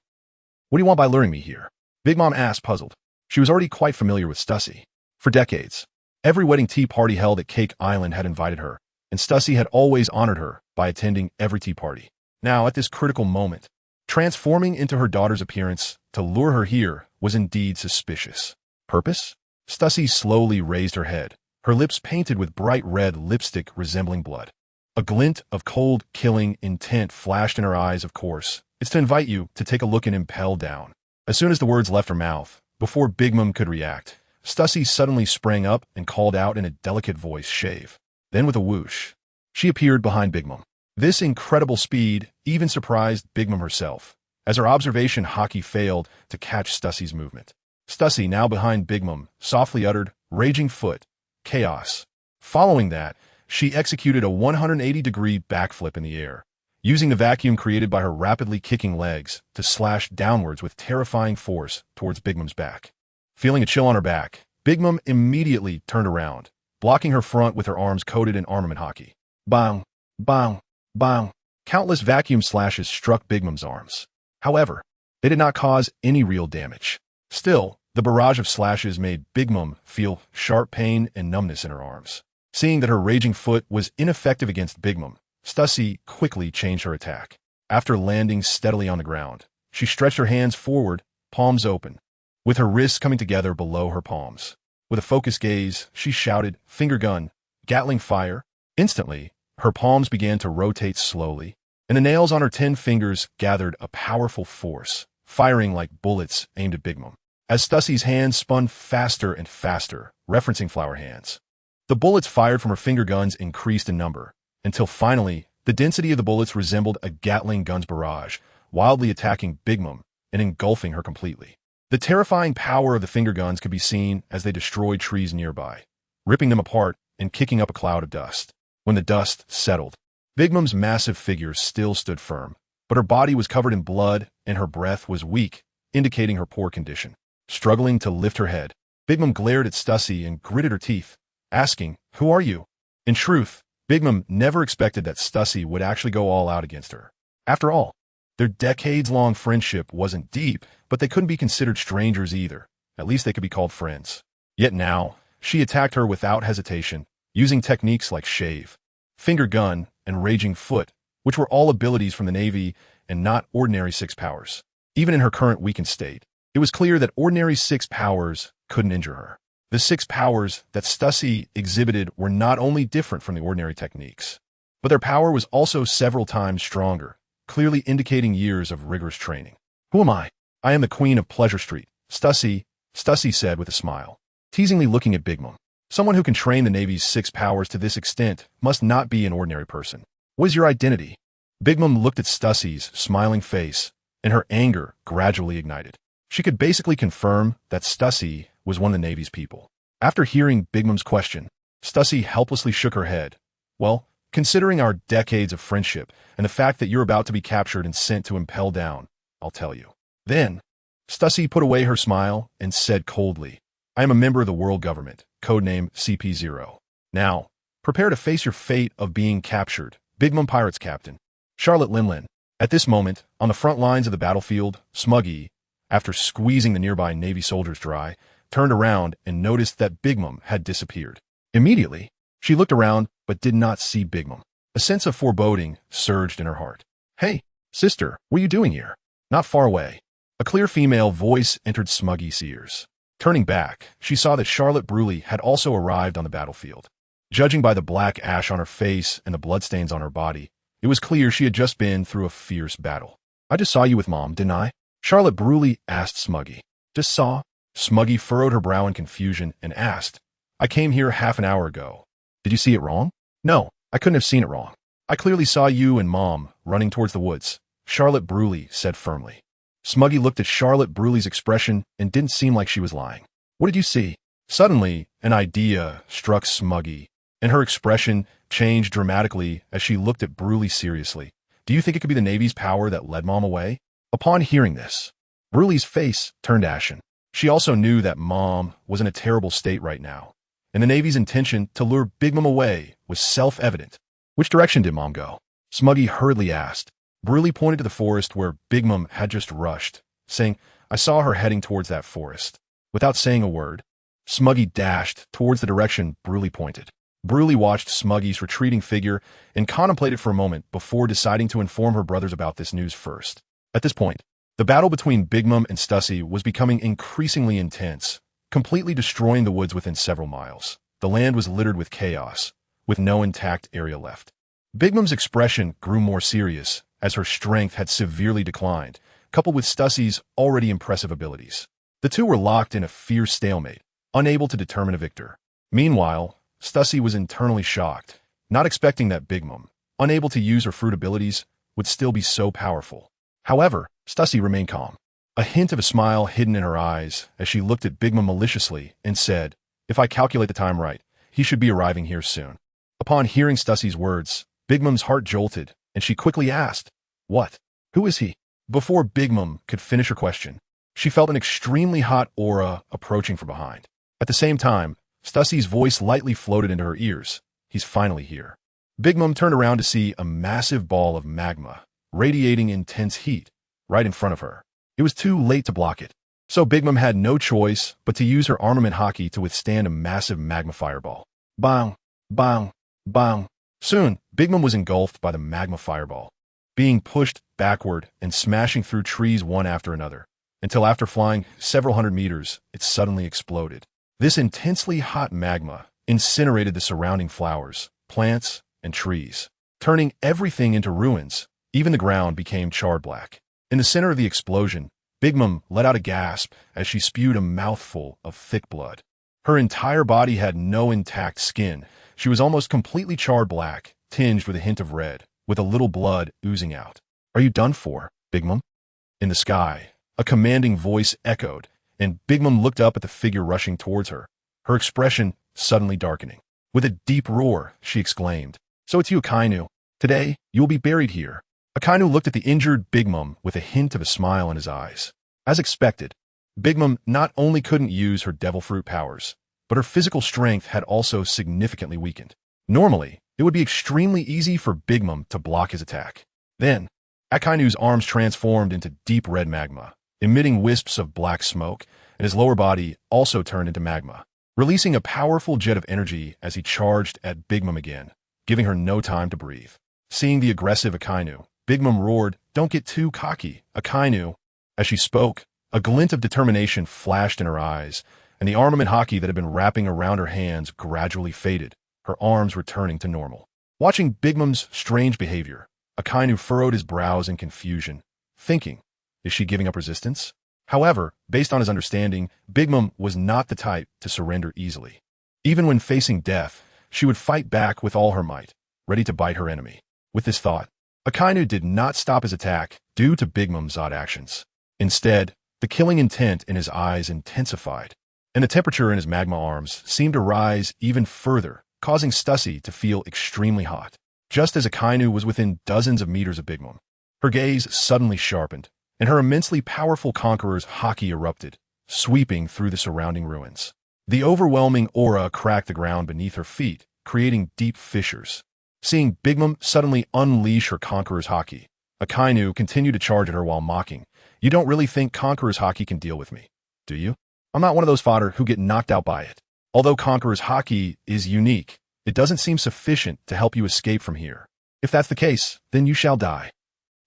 "What do you want by luring me here?" Big Mom asked, puzzled. She was already quite familiar with Stussy. For decades, every wedding tea party held at Cake Island had invited her, and Stussy had always honored her by attending every tea party. Now, at this critical moment, transforming into her daughter's appearance to lure her here was indeed suspicious. Purpose? Stussy slowly raised her head, her lips painted with bright red lipstick resembling blood. A glint of cold, killing intent flashed in her eyes. "Of course, it's to invite you to take a look and impel down." As soon as the words left her mouth, before Big Mom could react, Stussy suddenly sprang up and called out in a delicate voice, "Shave." Then with a whoosh, she appeared behind Big Mom. This incredible speed even surprised Big Mom herself, as her observation Haki failed to catch Stussy's movement. Stussy, now behind Big Mom, softly uttered, "Raging foot. Chaos." Following that, she executed a 180-degree backflip in the air, using the vacuum created by her rapidly kicking legs to slash downwards with terrifying force towards Big Mom's back. Feeling a chill on her back, Big Mom immediately turned around, blocking her front with her arms coated in armament Haki. Bang! Bang! Bang! Countless vacuum slashes struck Big Mom's arms. However, they did not cause any real damage. Still, the barrage of slashes made Big Mom feel sharp pain and numbness in her arms. Seeing that her raging foot was ineffective against Big Mom, Stussy quickly changed her attack. After landing steadily on the ground, she stretched her hands forward, palms open, with her wrists coming together below her palms. With a focused gaze, she shouted, "Finger gun, Gatling fire." Instantly, her palms began to rotate slowly, and the nails on her 10 fingers gathered a powerful force, firing like bullets aimed at Big Mom. As Stussy's hands spun faster and faster, referencing flower hands, the bullets fired from her finger guns increased in number, until finally, the density of the bullets resembled a Gatling gun's barrage, wildly attacking Big Mom and engulfing her completely. The terrifying power of the finger guns could be seen as they destroyed trees nearby, ripping them apart and kicking up a cloud of dust. When the dust settled, Big Mom's massive figure still stood firm, but her body was covered in blood and her breath was weak, indicating her poor condition. Struggling to lift her head, Big Mom glared at Stussy and gritted her teeth, asking, "Who are you?" In truth, Big Mom never expected that Stussy would actually go all out against her. After all, their decades-long friendship wasn't deep, but they couldn't be considered strangers either. At least they could be called friends. Yet now, she attacked her without hesitation, using techniques like shave, finger gun, and raging foot, which were all abilities from the Navy and not ordinary six powers. Even in her current weakened state, it was clear that ordinary six powers couldn't injure her. The six powers that Stussy exhibited were not only different from the ordinary techniques, but their power was also several times stronger, clearly indicating years of rigorous training. Who am I? I am the Queen of Pleasure Street, Stussy said with a smile, teasingly looking at Big Mom. Someone who can train the Navy's 6 powers to this extent must not be an ordinary person. What is your identity? Big Mom looked at Stussy's smiling face, and her anger gradually ignited. She could basically confirm that Stussy was one of the Navy's people. After hearing Big Mom's question, Stussy helplessly shook her head. Well, considering our decades of friendship and the fact that you're about to be captured and sent to Impel Down, I'll tell you. Then, Stussy put away her smile and said coldly, I am a member of the world government, codename CP0. Now, prepare to face your fate of being captured, Big Mom Pirates Captain. Charlotte Linlin. At this moment, on the front lines of the battlefield, Smuggy, after squeezing the nearby Navy soldiers dry, turned around and noticed that Big Mom had disappeared. Immediately, she looked around but did not see Big Mom. A sense of foreboding surged in her heart. Hey, sister, what are you doing here? Not far away. A clear female voice entered Smuggy's ears. Turning back, she saw that Charlotte Bruley had also arrived on the battlefield. Judging by the black ash on her face and the bloodstains on her body, it was clear she had just been through a fierce battle. I just saw you with Mom, didn't I? Charlotte Bruley asked Smuggy. Just saw? Smuggy furrowed her brow in confusion and asked, I came here half an hour ago. Did you see it wrong? No, I couldn't have seen it wrong. I clearly saw you and Mom running towards the woods, Charlotte Bruley said firmly. Smuggy looked at Charlotte Bruley's expression and didn't seem like she was lying. What did you see? Suddenly, an idea struck Smuggy, and her expression changed dramatically as she looked at Bruley seriously. Do you think it could be the Navy's power that led Mom away? Upon hearing this, Bruley's face turned ashen. She also knew that Mom was in a terrible state right now, and the Navy's intention to lure Big Mom away was self-evident. Which direction did Mom go? Smuggy hurriedly asked. Bruley pointed to the forest where Big Mom had just rushed, saying, I saw her heading towards that forest. Without saying a word, Smuggy dashed towards the direction Bruley pointed. Bruley watched Smuggy's retreating figure and contemplated for a moment before deciding to inform her brothers about this news first. At this point, the battle between Big Mom and Stussy was becoming increasingly intense, completely destroying the woods within several miles. The land was littered with chaos, with no intact area left. Big Mom's expression grew more serious as her strength had severely declined, coupled with Stussy's already impressive abilities. The two were locked in a fierce stalemate, unable to determine a victor. Meanwhile, Stussy was internally shocked, not expecting that Big Mom, unable to use her fruit abilities, would still be so powerful. However, Stussy remained calm, a hint of a smile hidden in her eyes as she looked at Big Mom maliciously and said, If I calculate the time right, he should be arriving here soon. Upon hearing Stussy's words, Big Mom's heart jolted, and she quickly asked, What? Who is he? Before Big Mom could finish her question, she felt an extremely hot aura approaching from behind. At the same time, Stussy's voice lightly floated into her ears. He's finally here. Big Mom turned around to see a massive ball of magma, radiating intense heat, right in front of her. It was too late to block it, so Big Mom had no choice but to use her armament hockey to withstand a massive magma fireball. Bang, bang, bang. Soon, Big Mom was engulfed by the magma fireball, being pushed backward and smashing through trees one after another, until after flying several hundred meters, it suddenly exploded. This intensely hot magma incinerated the surrounding flowers, plants, and trees, turning everything into ruins. Even the ground became charred black. In the center of the explosion, Big Mom let out a gasp as she spewed a mouthful of thick blood. Her entire body had no intact skin. She was almost completely charred black, tinged with a hint of red, with a little blood oozing out. Are you done for, Big Mom? In the sky, a commanding voice echoed, and Big Mom looked up at the figure rushing towards her, her expression suddenly darkening. With a deep roar, she exclaimed, So it's you, Akainu. Today, you will be buried here. Akainu looked at the injured Big Mom with a hint of a smile in his eyes. As expected, Big Mom not only couldn't use her devil fruit powers, but her physical strength had also significantly weakened. Normally, it would be extremely easy for Big Mom to block his attack. Then, Akainu's arms transformed into deep red magma, emitting wisps of black smoke, and his lower body also turned into magma, releasing a powerful jet of energy as he charged at Big Mom again, giving her no time to breathe. Seeing the aggressive Akainu, Big Mom roared, Don't get too cocky, Akainu. As she spoke, a glint of determination flashed in her eyes, and the armament hockey that had been wrapping around her hands gradually faded, her arms returning to normal. Watching Big Mom's strange behavior, Akainu furrowed his brows in confusion, thinking, is she giving up resistance? However, based on his understanding, Big Mom was not the type to surrender easily. Even when facing death, she would fight back with all her might, ready to bite her enemy. With this thought, Akainu did not stop his attack due to Big Mom's odd actions. Instead, the killing intent in his eyes intensified, and the temperature in his magma arms seemed to rise even further, causing Stussy to feel extremely hot. Just as Akainu was within dozens of meters of Big Mom, her gaze suddenly sharpened, and her immensely powerful conqueror's haki erupted, sweeping through the surrounding ruins. The overwhelming aura cracked the ground beneath her feet, creating deep fissures. Seeing Big Mom suddenly unleash her conqueror's haki, Akainu continued to charge at her while mocking, "You don't really think conqueror's haki can deal with me, do you? I'm not one of those fodder who get knocked out by it. Although conqueror's haki is unique, it doesn't seem sufficient to help you escape from here. If that's the case, then you shall die."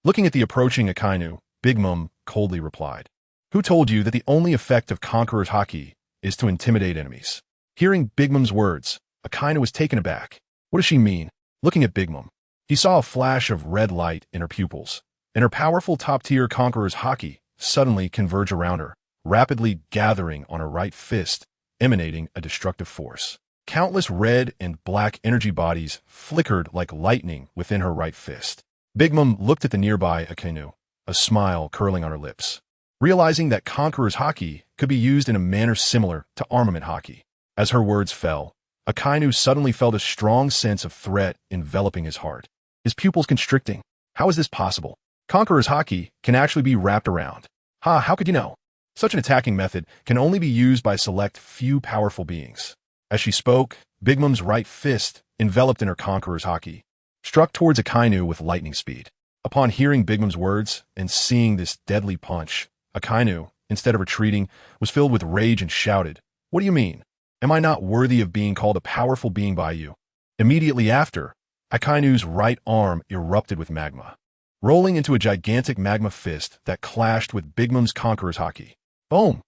Looking at the approaching Akainu, Big Mom coldly replied, "Who told you that the only effect of conqueror's haki is to intimidate enemies?" Hearing Big Mom's words, Akainu was taken aback. What does she mean? Looking at Big Mom, he saw a flash of red light in her pupils, and her powerful top-tier conqueror's haki suddenly converge around her, rapidly gathering on her right fist, emanating a destructive force. Countless red and black energy bodies flickered like lightning within her right fist. Big Mom looked at the nearby Akainu, a smile curling on her lips, realizing that conqueror's haki could be used in a manner similar to armament haki. As her words fell, Akainu suddenly felt a strong sense of threat enveloping his heart. His pupils constricting. How is this possible? Conqueror's haki can actually be wrapped around. How could you know? Such an attacking method can only be used by select few powerful beings. As she spoke, Big Mom's right fist, enveloped in her conqueror's haki, struck towards Akainu with lightning speed. Upon hearing Big Mom's words and seeing this deadly punch, Akainu, instead of retreating, was filled with rage and shouted, "What do you mean? Am I not worthy of being called a powerful being by you?" Immediately after, Akainu's right arm erupted with magma, rolling into a gigantic magma fist that clashed with Big Mom's conqueror's haki. Boom!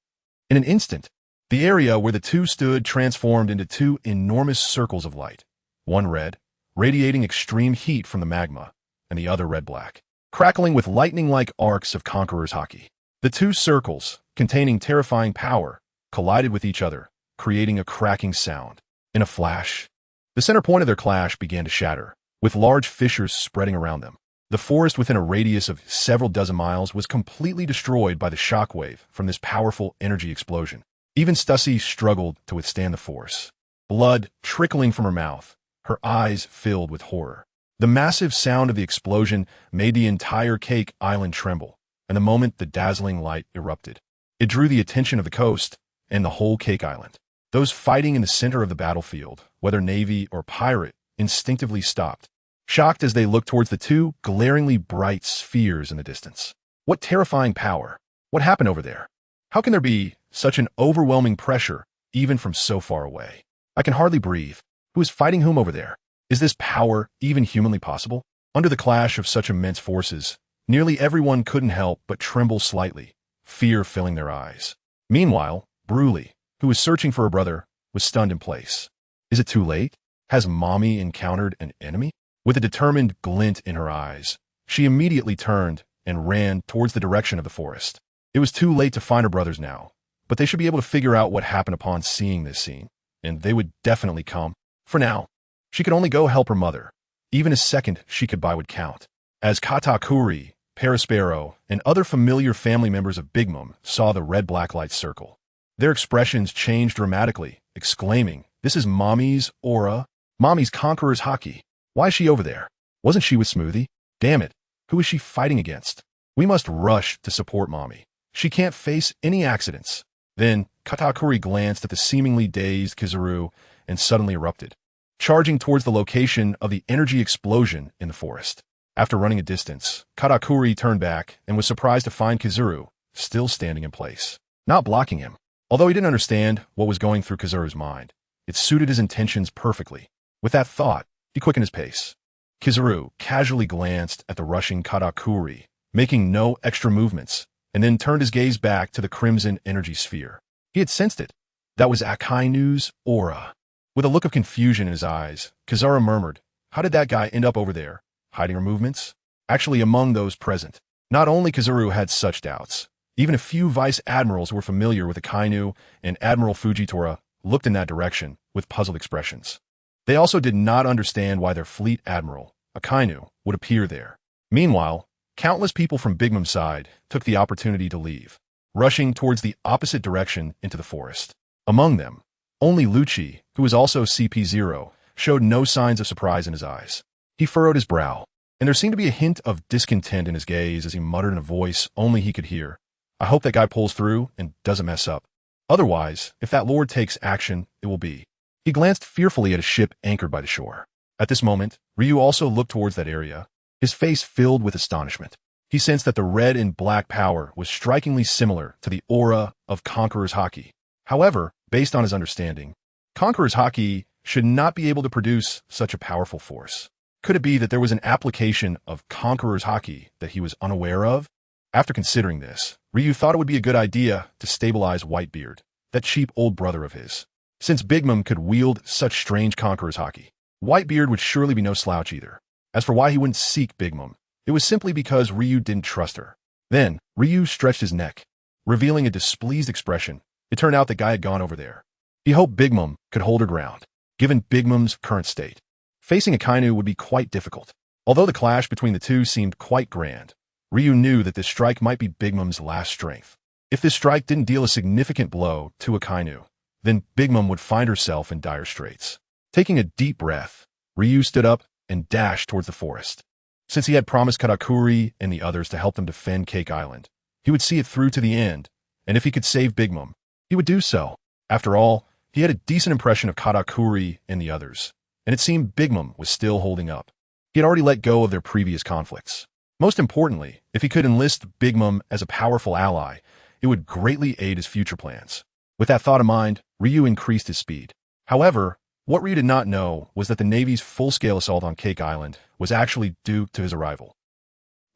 In an instant, the area where the two stood transformed into two enormous circles of light, one red, radiating extreme heat from the magma, and the other red-black, crackling with lightning-like arcs of conqueror's haki. The two circles, containing terrifying power, collided with each other, creating a cracking sound. In a flash, the center point of their clash began to shatter, with large fissures spreading around them. The forest within a radius of several dozen miles was completely destroyed by the shockwave from this powerful energy explosion. Even Stussy struggled to withstand the force. Blood trickling from her mouth, her eyes filled with horror. The massive sound of the explosion made the entire Cake Island tremble, and the moment the dazzling light erupted, it drew the attention of the coast and the whole Cake Island. Those fighting in the center of the battlefield, whether Navy or pirate, instinctively stopped, shocked as they looked towards the two glaringly bright spheres in the distance. What terrifying power! What happened over there? How can there be such an overwhelming pressure even from so far away? I can hardly breathe. Who is fighting whom over there? Is this power even humanly possible? Under the clash of such immense forces, nearly everyone couldn't help but tremble slightly, fear filling their eyes. Meanwhile, Bruley, who was searching for her brother, was stunned in place. Is it too late? Has Mommy encountered an enemy? With a determined glint in her eyes, she immediately turned and ran towards the direction of the forest. It was too late to find her brothers now, but they should be able to figure out what happened upon seeing this scene, and they would definitely come. For now, she could only go help her mother. Even a second she could buy would count. As Katakuri, Perispero, and other familiar family members of Big Mom saw the red-black light circle, their expressions changed dramatically, exclaiming, "This is Mommy's aura, Mommy's conqueror's haki. Why is she over there? Wasn't she with Smoothie? Damn it, who is she fighting against? We must rush to support Mommy. She can't face any accidents." Then, Katakuri glanced at the seemingly dazed Kizaru and suddenly erupted, charging towards the location of the energy explosion in the forest. After running a distance, Katakuri turned back and was surprised to find Kizaru still standing in place, not blocking him. Although he didn't understand what was going through Kizaru's mind, it suited his intentions perfectly. With that thought, he quickened his pace. Kizaru casually glanced at the rushing Katakuri, making no extra movements, and then turned his gaze back to the crimson energy sphere. He had sensed it. That was Akainu's aura. With a look of confusion in his eyes, Kizaru murmured, How did that guy end up over there, hiding her movements? Actually, among those present, not only Kazuru had such doubts, even a few vice admirals who were familiar with Akainu and Admiral Fujitora looked in that direction with puzzled expressions. They also did not understand why their fleet admiral, Akainu, would appear there. Meanwhile, countless people from Big Mom's side took the opportunity to leave, rushing towards the opposite direction into the forest. Among them, only Lucci, who was also CP0, showed no signs of surprise in his eyes. He furrowed his brow, and there seemed to be a hint of discontent in his gaze as he muttered in a voice only he could hear, "I hope that guy pulls through and doesn't mess up. Otherwise, if that lord takes action, it will be." He glanced fearfully at a ship anchored by the shore. At this moment, Ryu also looked towards that area, his face filled with astonishment. He sensed that the red and black power was strikingly similar to the aura of Conqueror's Haki. However, based on his understanding, Conqueror's Haki should not be able to produce such a powerful force. Could it be that there was an application of Conqueror's Haki that he was unaware of? After considering this, Ryu thought it would be a good idea to stabilize Whitebeard, that cheap old brother of his. Since Big Mom could wield such strange Conqueror's Haki, Whitebeard would surely be no slouch either. As for why he wouldn't seek Big Mom, it was simply because Ryu didn't trust her. Then, Ryu stretched his neck, revealing a displeased expression. It turned out the guy had gone over there. He hoped Big Mom could hold her ground, given Big Mom's current state. Facing Akainu would be quite difficult. Although the clash between the two seemed quite grand, Ryu knew that this strike might be Big Mom's last strength. If this strike didn't deal a significant blow to Akainu, then Big Mom would find herself in dire straits. Taking a deep breath, Ryu stood up and dashed towards the forest. Since he had promised Katakuri and the others to help them defend Cake Island, he would see it through to the end, and if he could save Big Mom, he would do so. After all, he had a decent impression of Katakuri and the others, and it seemed Big Mom was still holding up. He had already let go of their previous conflicts. Most importantly, if he could enlist Big Mom as a powerful ally, it would greatly aid his future plans. With that thought in mind, Ryu increased his speed. However, what Ryu did not know was that the Navy's full-scale assault on Cake Island was actually due to his arrival.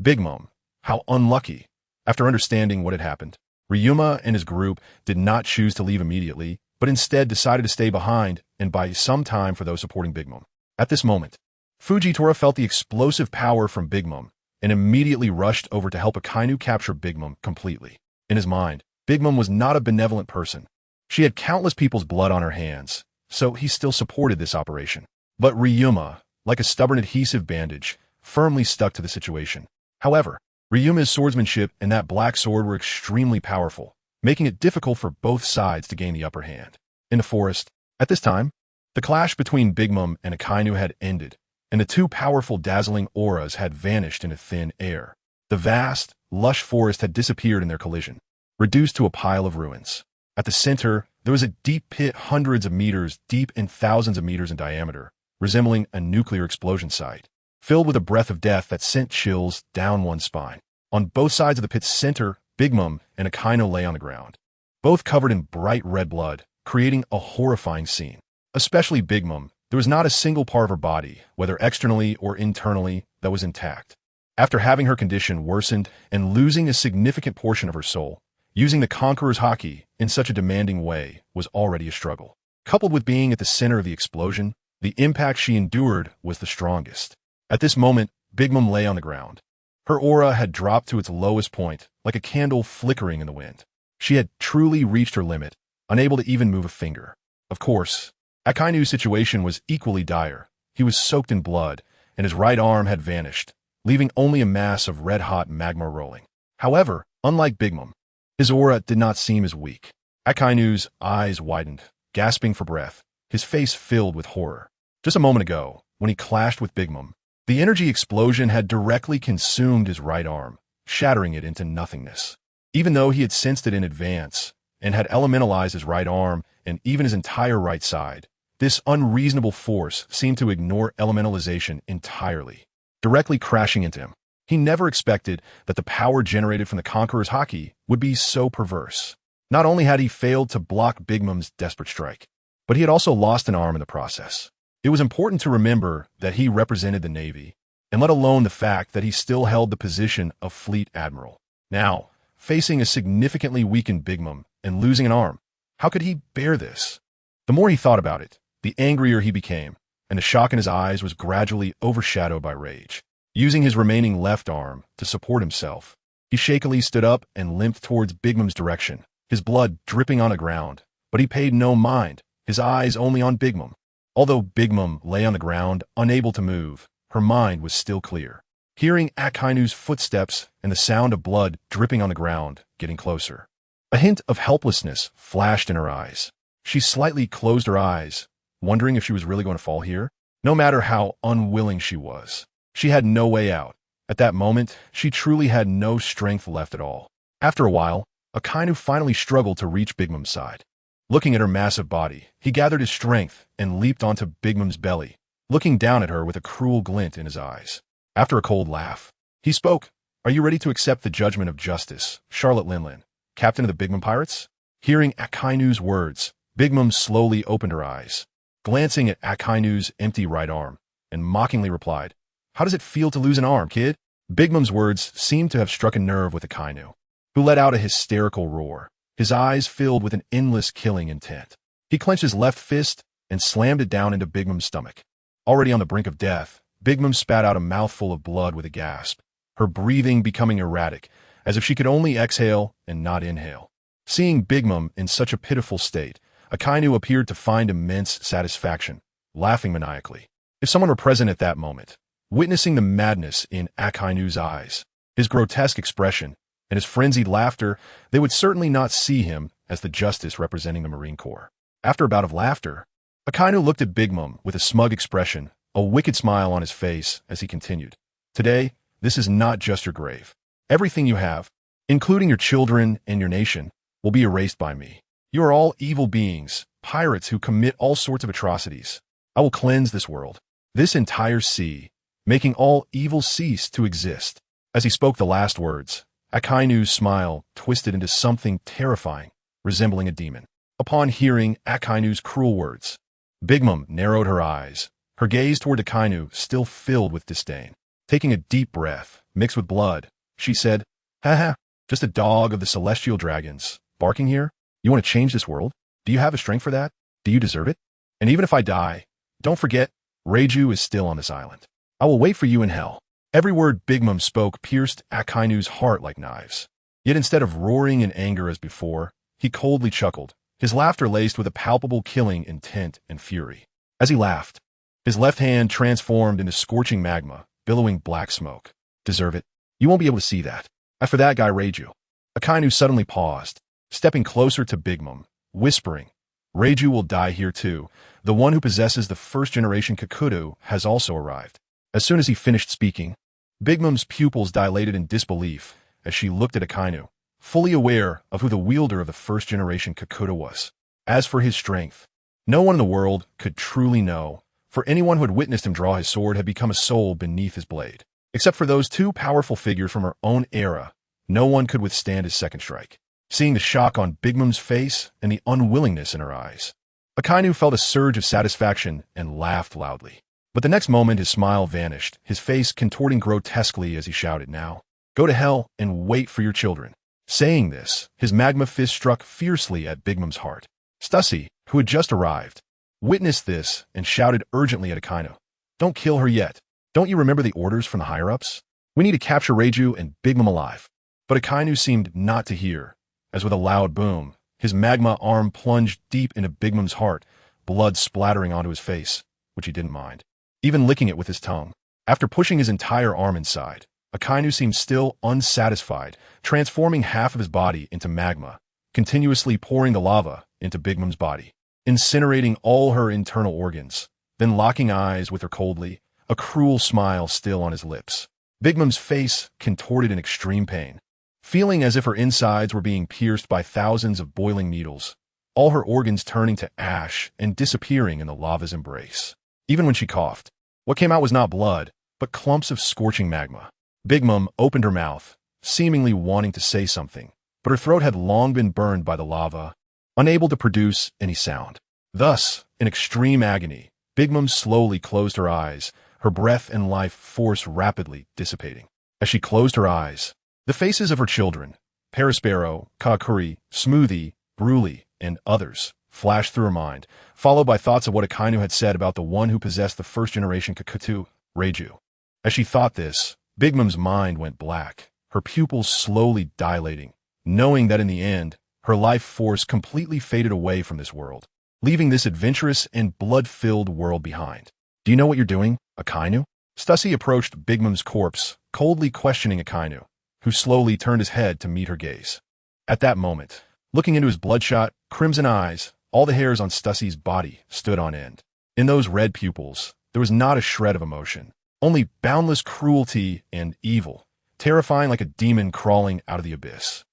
Big Mom, how unlucky. After understanding what had happened, Ryuma and his group did not choose to leave immediately, but instead decided to stay behind and buy some time for those supporting Big Mom. At this moment, Fujitora felt the explosive power from Big Mom and immediately rushed over to help Akainu capture Big Mom completely. In his mind, Big Mom was not a benevolent person. She had countless people's blood on her hands, so he still supported this operation. But Ryuma, like a stubborn adhesive bandage, firmly stuck to the situation. However, Ryuma's swordsmanship and that black sword were extremely powerful, making it difficult for both sides to gain the upper hand. In the forest, at this time, the clash between Big Mom and Akainu had ended, and the two powerful dazzling auras had vanished into thin air. The vast, lush forest had disappeared in their collision, reduced to a pile of ruins. At the center, there was a deep pit hundreds of meters deep and thousands of meters in diameter, resembling a nuclear explosion site, filled with a breath of death that sent chills down one's spine. On both sides of the pit's center, Big Mom and Akainu lay on the ground, both covered in bright red blood, creating a horrifying scene. Especially Big Mom, there was not a single part of her body, whether externally or internally, that was intact. After having her condition worsened and losing a significant portion of her soul, using the Conqueror's Haki in such a demanding way was already a struggle. Coupled with being at the center of the explosion, the impact she endured was the strongest. At this moment, Big Mom lay on the ground. Her aura had dropped to its lowest point, like a candle flickering in the wind. She had truly reached her limit, unable to even move a finger. Of course, Akainu's situation was equally dire. He was soaked in blood, and his right arm had vanished, leaving only a mass of red-hot magma rolling. However, unlike Big Mom, his aura did not seem as weak. Akainu's eyes widened, gasping for breath, his face filled with horror. Just a moment ago, when he clashed with Big Mom, the energy explosion had directly consumed his right arm, shattering it into nothingness. Even though he had sensed it in advance and had elementalized his right arm and even his entire right side, this unreasonable force seemed to ignore elementalization entirely, directly crashing into him. He never expected that the power generated from the Conqueror's Haki would be so perverse. Not only had he failed to block Big Mom's desperate strike, but he had also lost an arm in the process. It was important to remember that he represented the Navy, and let alone the fact that he still held the position of Fleet Admiral. Now, facing a significantly weakened Big Mom and losing an arm, how could he bear this? The more he thought about it, the angrier he became, and the shock in his eyes was gradually overshadowed by rage. Using his remaining left arm to support himself, he shakily stood up and limped towards Big Mom's direction, his blood dripping on the ground. But he paid no mind, his eyes only on Big Mom. Although Big Mom lay on the ground, unable to move, her mind was still clear. Hearing Akainu's footsteps and the sound of blood dripping on the ground getting closer, a hint of helplessness flashed in her eyes. She slightly closed her eyes, wondering if she was really going to fall here. No matter how unwilling she was, she had no way out. At that moment, she truly had no strength left at all. After a while, Akainu finally struggled to reach Big Mom's side. Looking at her massive body, he gathered his strength and leaped onto Big Mom's belly, looking down at her with a cruel glint in his eyes. After a cold laugh, he spoke, "Are you ready to accept the judgment of justice, Charlotte Linlin, captain of the Big Mom Pirates?" Hearing Akainu's words, Big Mom slowly opened her eyes, glancing at Akainu's empty right arm, and mockingly replied, "How does it feel to lose an arm, kid?" Big Mom's words seemed to have struck a nerve with Akainu, who let out a hysterical roar, his eyes filled with an endless killing intent. He clenched his left fist and slammed it down into Big Mom's stomach. Already on the brink of death, Big Mom spat out a mouthful of blood with a gasp, her breathing becoming erratic, as if she could only exhale and not inhale. Seeing Big Mom in such a pitiful state, Akainu appeared to find immense satisfaction, laughing maniacally. If someone were present at that moment, witnessing the madness in Akainu's eyes, his grotesque expression, and his frenzied laughter, they would certainly not see him as the justice representing the Marine Corps. After a bout of laughter, Akainu looked at Big Mom with a smug expression, a wicked smile on his face as he continued. "Today, this is not just your grave. Everything you have, including your children and your nation, will be erased by me. You are all evil beings, pirates who commit all sorts of atrocities. I will cleanse this world, this entire sea, making all evil cease to exist." As he spoke the last words, Akainu's smile twisted into something terrifying, resembling a demon. Upon hearing Akainu's cruel words, Big Mom narrowed her eyes, her gaze toward Akainu still filled with disdain. Taking a deep breath, mixed with blood, she said, "Haha, just a dog of the celestial dragons, barking here? You want to change this world? Do you have the strength for that? Do you deserve it? And even if I die, don't forget, Reiju is still on this island. I will wait for you in hell." Every word Big Mom spoke pierced Akainu's heart like knives. Yet instead of roaring in anger as before, he coldly chuckled, his laughter laced with a palpable killing intent and fury. As he laughed, his left hand transformed into scorching magma, billowing black smoke. "Deserve it? You won't be able to see that. As for that guy Reiju." Akainu suddenly paused, stepping closer to Big Mom, whispering, "Reiju will die here too. The one who possesses the first-generation Kakudo has also arrived." As soon as he finished speaking, Big Mom's pupils dilated in disbelief as she looked at Akainu, fully aware of who the wielder of the first-generation Kakudo was. As for his strength, no one in the world could truly know, for anyone who had witnessed him draw his sword had become a soul beneath his blade. Except for those two powerful figures from her own era, no one could withstand his second strike. Seeing the shock on Big Mom's face and the unwillingness in her eyes, Akainu felt a surge of satisfaction and laughed loudly. But the next moment his smile vanished, his face contorting grotesquely as he shouted, "Now, go to hell and wait for your children." Saying this, his magma fist struck fiercely at Big Mom's heart. Stussy, who had just arrived, witnessed this and shouted urgently at Akainu, "Don't kill her yet. Don't you remember the orders from the higher-ups? We need to capture Reiju and Big Mom alive." But Akainu seemed not to hear, as with a loud boom, his magma arm plunged deep into Big Mom's heart, blood splattering onto his face, which he didn't mind, even licking it with his tongue. After pushing his entire arm inside, Akainu seemed still unsatisfied, transforming half of his body into magma, continuously pouring the lava into Big Mom's body, incinerating all her internal organs, then locking eyes with her coldly, a cruel smile still on his lips. Big Mom's face contorted in extreme pain, feeling as if her insides were being pierced by thousands of boiling needles, all her organs turning to ash and disappearing in the lava's embrace. Even when she coughed, what came out was not blood, but clumps of scorching magma. Big Mom opened her mouth, seemingly wanting to say something, but her throat had long been burned by the lava, unable to produce any sound. Thus, in extreme agony, Big Mom slowly closed her eyes, her breath and life force rapidly dissipating. As she closed her eyes, the faces of her children, Perisparrow, Kakuri, Smoothie, Bruley, and others, flashed through her mind, followed by thoughts of what Akainu had said about the one who possessed the first-generation Kakutu, Reiju. As she thought this, Big Mom's mind went black, her pupils slowly dilating, knowing that in the end, her life force completely faded away from this world, leaving this adventurous and blood-filled world behind. Do you know what you're doing, Akainu? Stussy approached Big Mom's corpse, coldly questioning Akainu, who slowly turned his head to meet her gaze. At that moment, looking into his bloodshot, crimson eyes, all the hairs on Stussy's body stood on end. In those red pupils, there was not a shred of emotion, only boundless cruelty and evil, terrifying like a demon crawling out of the abyss.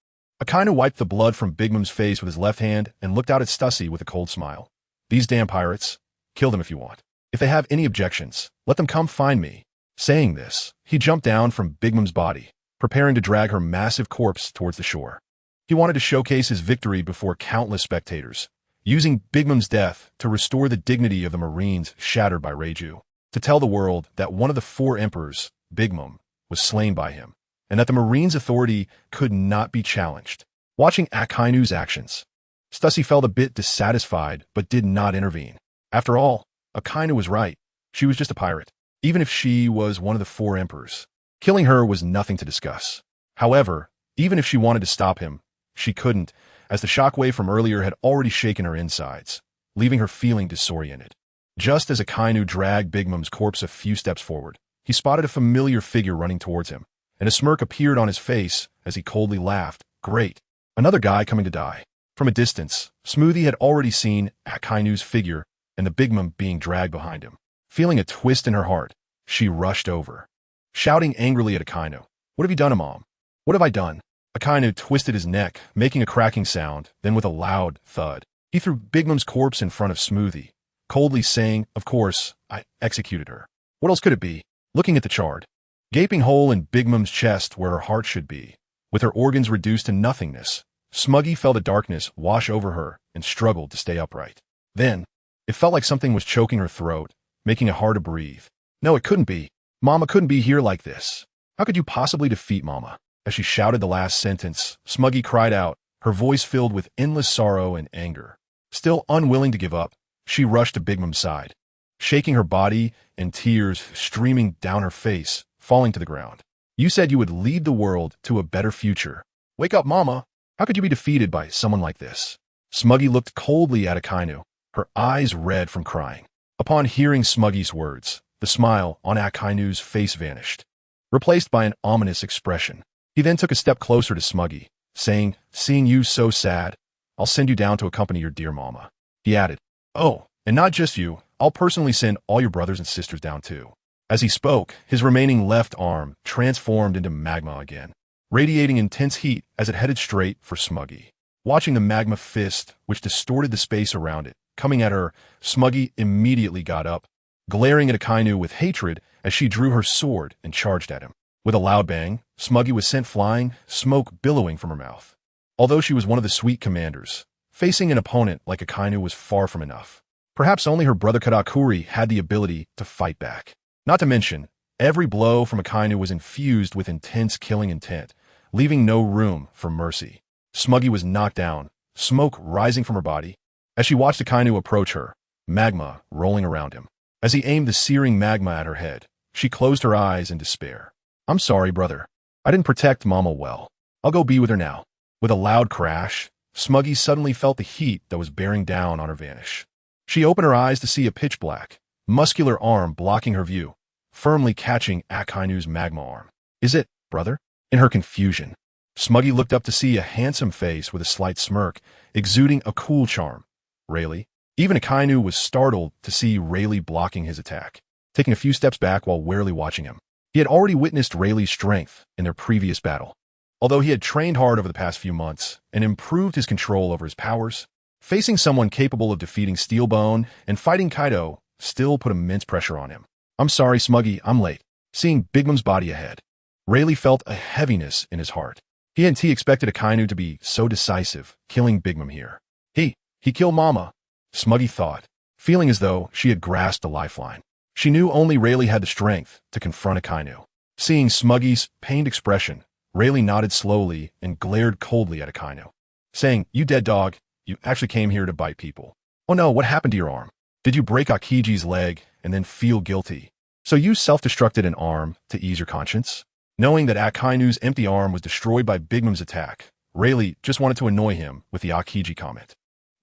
Akainu wiped the blood from Big Mom's face with his left hand and looked out at Stussy with a cold smile. These damn pirates, kill them if you want. If they have any objections, let them come find me. Saying this, he jumped down from Big Mom's body, preparing to drag her massive corpse towards the shore. He wanted to showcase his victory before countless spectators, using Big Mom's death to restore the dignity of the Marines shattered by Reiju, to tell the world that one of the 4 emperors, Big Mom, was slain by him, and that the Marines' authority could not be challenged. Watching Akainu's actions, Stussy felt a bit dissatisfied but did not intervene. After all, Akainu was right. She was just a pirate, even if she was one of the 4 emperors. Killing her was nothing to discuss. However, even if she wanted to stop him, she couldn't, as the shockwave from earlier had already shaken her insides, leaving her feeling disoriented. Just as Akainu dragged Big Mom's corpse a few steps forward, he spotted a familiar figure running towards him, and a smirk appeared on his face as he coldly laughed. Great. Another guy coming to die. From a distance, Smoothie had already seen Akainu's figure and the Big Mom being dragged behind him. Feeling a twist in her heart, she rushed over, shouting angrily at Akainu. What have you done, Mom? What have I done? Akainu twisted his neck, making a cracking sound, then with a loud thud, he threw Big Mom's corpse in front of Smoothie, coldly saying, of course, I executed her. What else could it be? Looking at the charred, gaping hole in Big Mom's chest where her heart should be, with her organs reduced to nothingness, Smuggy felt a darkness wash over her and struggled to stay upright. Then, it felt like something was choking her throat, making it hard to breathe. No, it couldn't be. Mama couldn't be here like this. How could you possibly defeat Mama? As she shouted the last sentence, Smuggy cried out, her voice filled with endless sorrow and anger. Still unwilling to give up, she rushed to Big Mom's side, shaking her body and tears streaming down her face, falling to the ground. You said you would lead the world to a better future. Wake up, Mama. How could you be defeated by someone like this? Smuggy looked coldly at Akainu, her eyes red from crying. Upon hearing Smuggy's words, the smile on Akainu's face vanished, replaced by an ominous expression. He then took a step closer to Smuggy, saying, seeing you so sad, I'll send you down to accompany your dear Mama. He added, oh, and not just you, I'll personally send all your brothers and sisters down too. As he spoke, his remaining left arm transformed into magma again, radiating intense heat as it headed straight for Smuggy. Watching the magma fist, which distorted the space around it, coming at her, Smuggy immediately got up, glaring at Akainu with hatred as she drew her sword and charged at him. With a loud bang, Smuggy was sent flying, smoke billowing from her mouth. Although she was one of the sweet commanders, facing an opponent like Akainu was far from enough. Perhaps only her brother Karakuri had the ability to fight back. Not to mention, every blow from Akainu was infused with intense killing intent, leaving no room for mercy. Smuggy was knocked down, smoke rising from her body. As she watched Akainu approach her, magma rolling around him. As he aimed the searing magma at her head, she closed her eyes in despair. I'm sorry, brother. I didn't protect Mama well. I'll go be with her now. With a loud crash, Smuggy suddenly felt the heat that was bearing down on her vanish. She opened her eyes to see a pitch-black, muscular arm blocking her view, firmly catching Akainu's magma arm. Is it, brother? In her confusion, Smuggy looked up to see a handsome face with a slight smirk, exuding a cool charm. Rayleigh. Even Akainu was startled to see Rayleigh blocking his attack, taking a few steps back while warily watching him. He had already witnessed Rayleigh's strength in their previous battle. Although he had trained hard over the past few months and improved his control over his powers, facing someone capable of defeating Steelbone and fighting Kaido still put immense pressure on him. I'm sorry, Smuggy, I'm late. Seeing Big Mom's body ahead, Rayleigh felt a heaviness in his heart. He expected Akainu to be so decisive, killing Big Mom here. He killed Mama, Smuggy thought, feeling as though she had grasped a lifeline. She knew only Rayleigh had the strength to confront Akainu. Seeing Smuggy's pained expression, Rayleigh nodded slowly and glared coldly at Akainu, saying, you dead dog, You actually came here to bite people. Oh no, what happened to your arm? Did you break Akiji's leg and then feel guilty? So you self-destructed an arm to ease your conscience? Knowing that Akainu's empty arm was destroyed by Big Mom's attack, Rayleigh just wanted to annoy him with the Akiji comment.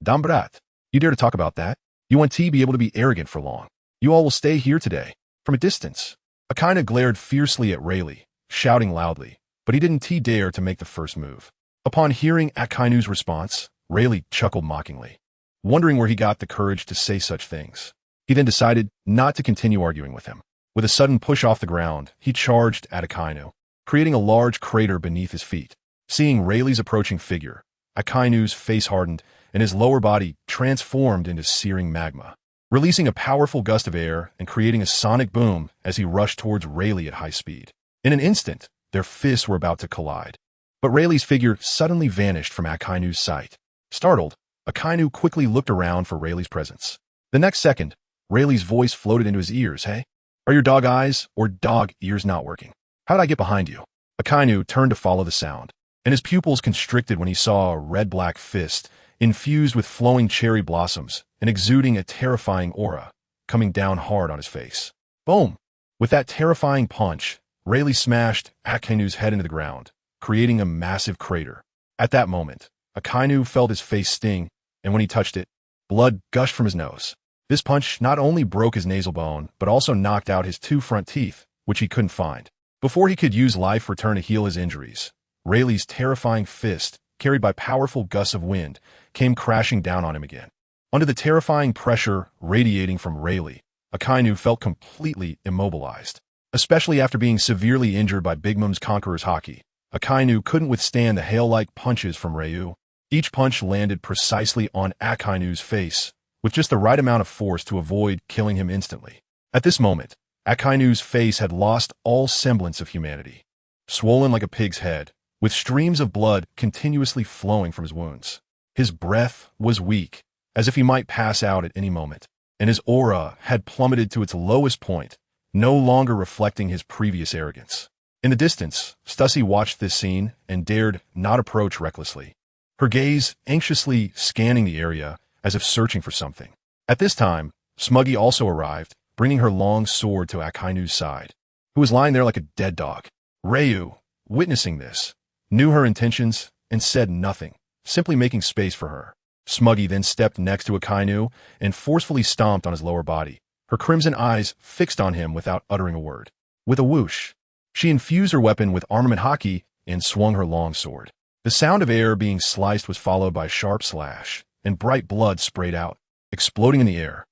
Dambrat, you dare to talk about that? You won't be able to be arrogant for long. You all will stay here today. From a distance, Akainu glared fiercely at Rayleigh, shouting loudly, but he didn't dare to make the first move. Upon hearing Akainu's response, Rayleigh chuckled mockingly, wondering where he got the courage to say such things. He then decided not to continue arguing with him. With a sudden push off the ground, he charged at Akainu, creating a large crater beneath his feet. Seeing Rayleigh's approaching figure, Akainu's face hardened and his lower body transformed into searing magma, releasing a powerful gust of air and creating a sonic boom as he rushed towards Rayleigh at high speed. In an instant, their fists were about to collide. But Rayleigh's figure suddenly vanished from Akainu's sight. Startled, Akainu quickly looked around for Rayleigh's presence. The next second, Rayleigh's voice floated into his ears. Hey, are your dog eyes or dog ears not working? How did I get behind you? Akainu turned to follow the sound, and his pupils constricted when he saw a red-black fist infused with flowing cherry blossoms and exuding a terrifying aura, coming down hard on his face. Boom! With that terrifying punch, Rayleigh smashed Akainu's head into the ground, creating a massive crater. At that moment, Akainu felt his face sting, and when he touched it, blood gushed from his nose. This punch not only broke his nasal bone, but also knocked out his 2 front teeth, which he couldn't find. Before he could use life return to heal his injuries, Rayleigh's terrifying fist, carried by powerful gusts of wind, came crashing down on him again. Under the terrifying pressure radiating from Rayleigh, Akainu felt completely immobilized. Especially after being severely injured by Big Mom's Conqueror's Haki, Akainu couldn't withstand the hail-like punches from Ryu. Each punch landed precisely on Akainu's face, with just the right amount of force to avoid killing him instantly. At this moment, Akainu's face had lost all semblance of humanity, swollen like a pig's head, with streams of blood continuously flowing from his wounds. His breath was weak, as if he might pass out at any moment, and his aura had plummeted to its lowest point, no longer reflecting his previous arrogance. In the distance, Stussy watched this scene and dared not approach recklessly, her gaze anxiously scanning the area as if searching for something. At this time, Smuggy also arrived, bringing her long sword to Akainu's side, who was lying there like a dead dog. Ryu, witnessing this, knew her intentions and said nothing, simply making space for her. Smuggy then stepped next to Akainu and forcefully stomped on his lower body, her crimson eyes fixed on him without uttering a word. With a whoosh, she infused her weapon with armament haki and swung her long sword. The sound of air being sliced was followed by a sharp slash, and bright blood sprayed out, exploding in the air.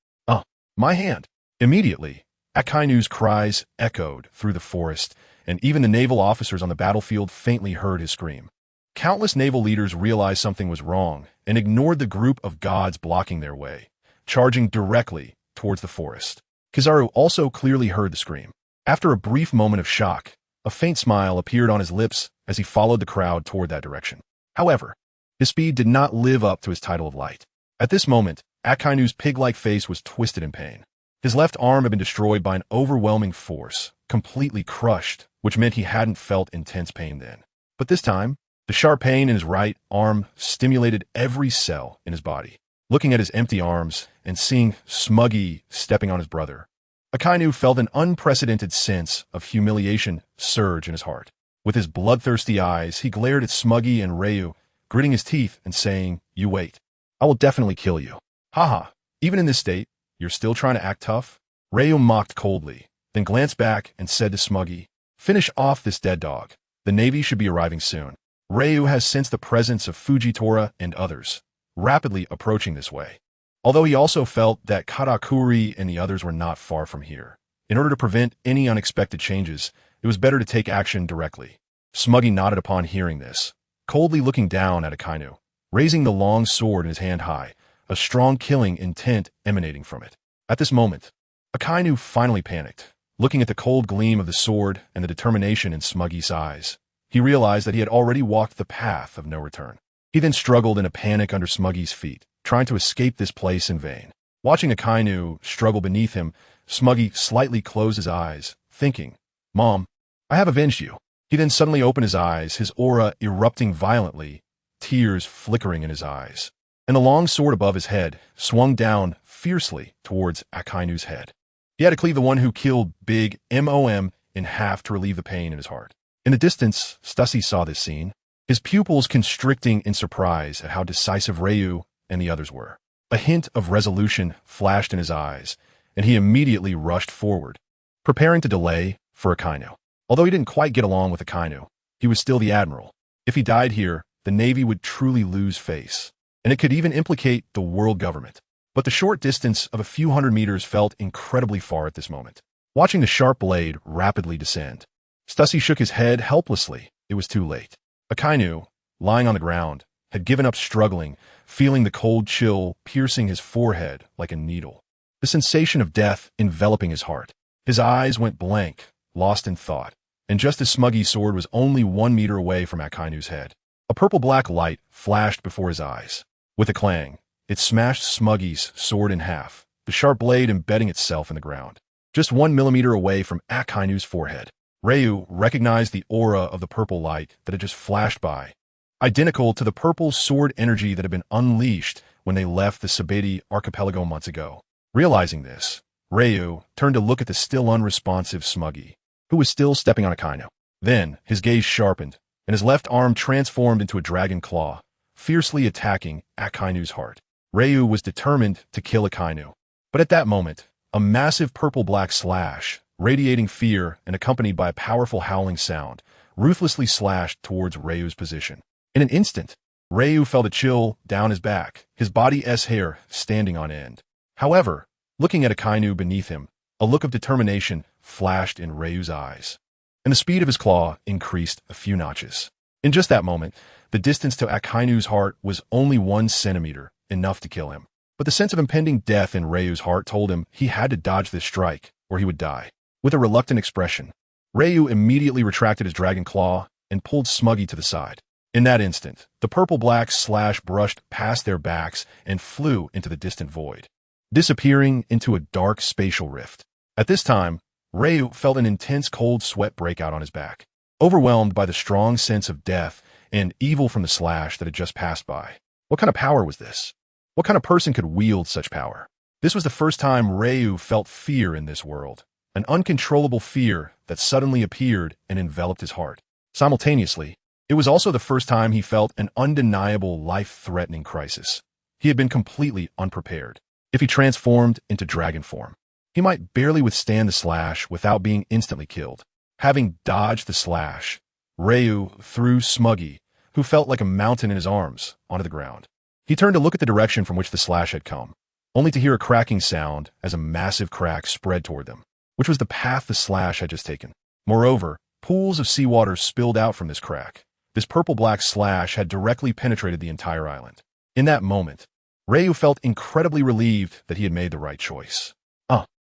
My hand! Immediately, Akainu's cries echoed through the forest, and even the naval officers on the battlefield faintly heard his scream. Countless naval leaders realized something was wrong and ignored the group of gods blocking their way, charging directly towards the forest. Kizaru also clearly heard the scream. After a brief moment of shock, a faint smile appeared on his lips as he followed the crowd toward that direction. However, his speed did not live up to his title of light. At this moment, Akainu's pig-like face was twisted in pain. His left arm had been destroyed by an overwhelming force, completely crushed, which meant he hadn't felt intense pain then. But this time, the sharp pain in his right arm stimulated every cell in his body. Looking at his empty arms and seeing Smuggy stepping on his brother, Akainu felt an unprecedented sense of humiliation surge in his heart. With his bloodthirsty eyes, he glared at Smuggy and Ryu, gritting his teeth and saying, "You wait. I will definitely kill you." Haha, even in this state, you're still trying to act tough? Ryu mocked coldly, then glanced back and said to Smuggy, "Finish off this dead dog. The Navy should be arriving soon." Ryu has sensed the presence of Fujitora and others, rapidly approaching this way. Although he also felt that Katakuri and the others were not far from here. In order to prevent any unexpected changes, it was better to take action directly. Smuggy nodded upon hearing this, coldly looking down at Akainu, raising the long sword in his hand high, a strong killing intent emanating from it. At this moment, Akainu finally panicked. Looking at the cold gleam of the sword and the determination in Smuggy's eyes, he realized that he had already walked the path of no return. He then struggled in a panic under Smuggy's feet, trying to escape this place in vain. Watching Akainu struggle beneath him, Smuggy slightly closed his eyes, thinking, "Mom, I have avenged you." He then suddenly opened his eyes, his aura erupting violently, tears flickering in his eyes. and the long sword above his head swung down fiercely towards Akainu's head. He had to cleave the one who killed Big Mom in half to relieve the pain in his heart. In the distance, Stussy saw this scene, his pupils constricting in surprise at how decisive Ryu and the others were. A hint of resolution flashed in his eyes, and he immediately rushed forward, preparing to delay for Akainu. Although he didn't quite get along with Akainu, he was still the admiral. If he died here, the Navy would truly lose face, and it could even implicate the world government. But the short distance of a few hundred meters felt incredibly far at this moment. Watching the sharp blade rapidly descend, Stussy shook his head helplessly. It was too late. Akainu, lying on the ground, had given up struggling, feeling the cold chill piercing his forehead like a needle. The sensation of death enveloping his heart. His eyes went blank, lost in thought, and just as Smuggy's sword was only 1 meter away from Akainu's head, a purple-black light flashed before his eyes. With a clang, it smashed Smuggy's sword in half, the sharp blade embedding itself in the ground. Just 1 millimeter away from Akainu's forehead, Ryu recognized the aura of the purple light that had just flashed by, identical to the purple sword energy that had been unleashed when they left the Sabeti archipelago months ago. Realizing this, Ryu turned to look at the still unresponsive Smuggy, who was still stepping on Akainu. Then, his gaze sharpened, and his left arm transformed into a dragon claw, fiercely attacking Akainu's heart. Ryu was determined to kill Akainu. But at that moment, a massive purple-black slash, radiating fear and accompanied by a powerful howling sound, ruthlessly slashed towards Ryu's position. In an instant, Ryu felt a chill down his back, his body's hair standing on end. However, looking at Akainu beneath him, a look of determination flashed in Ryu's eyes, and the speed of his claw increased a few notches. In just that moment, the distance to Akainu's heart was only 1 centimeter, enough to kill him. But the sense of impending death in Ryu's heart told him he had to dodge this strike, or he would die. With a reluctant expression, Ryu immediately retracted his dragon claw and pulled Smuggy to the side. In that instant, the purple-black slash brushed past their backs and flew into the distant void, disappearing into a dark spatial rift. At this time, Ryu felt an intense cold sweat break out on his back, overwhelmed by the strong sense of death and evil from the slash that had just passed by. What kind of power was this? What kind of person could wield such power? This was the first time Ryu felt fear in this world, an uncontrollable fear that suddenly appeared and enveloped his heart. Simultaneously, it was also the first time he felt an undeniable life-threatening crisis. He had been completely unprepared. If he transformed into dragon form, he might barely withstand the slash without being instantly killed. Having dodged the slash, Ryu threw Smuggy, who felt like a mountain in his arms, onto the ground. He turned to look at the direction from which the slash had come, only to hear a cracking sound as a massive crack spread toward them, which was the path the slash had just taken. Moreover, pools of seawater spilled out from this crack. This purple-black slash had directly penetrated the entire island. In that moment, Ryu felt incredibly relieved that he had made the right choice.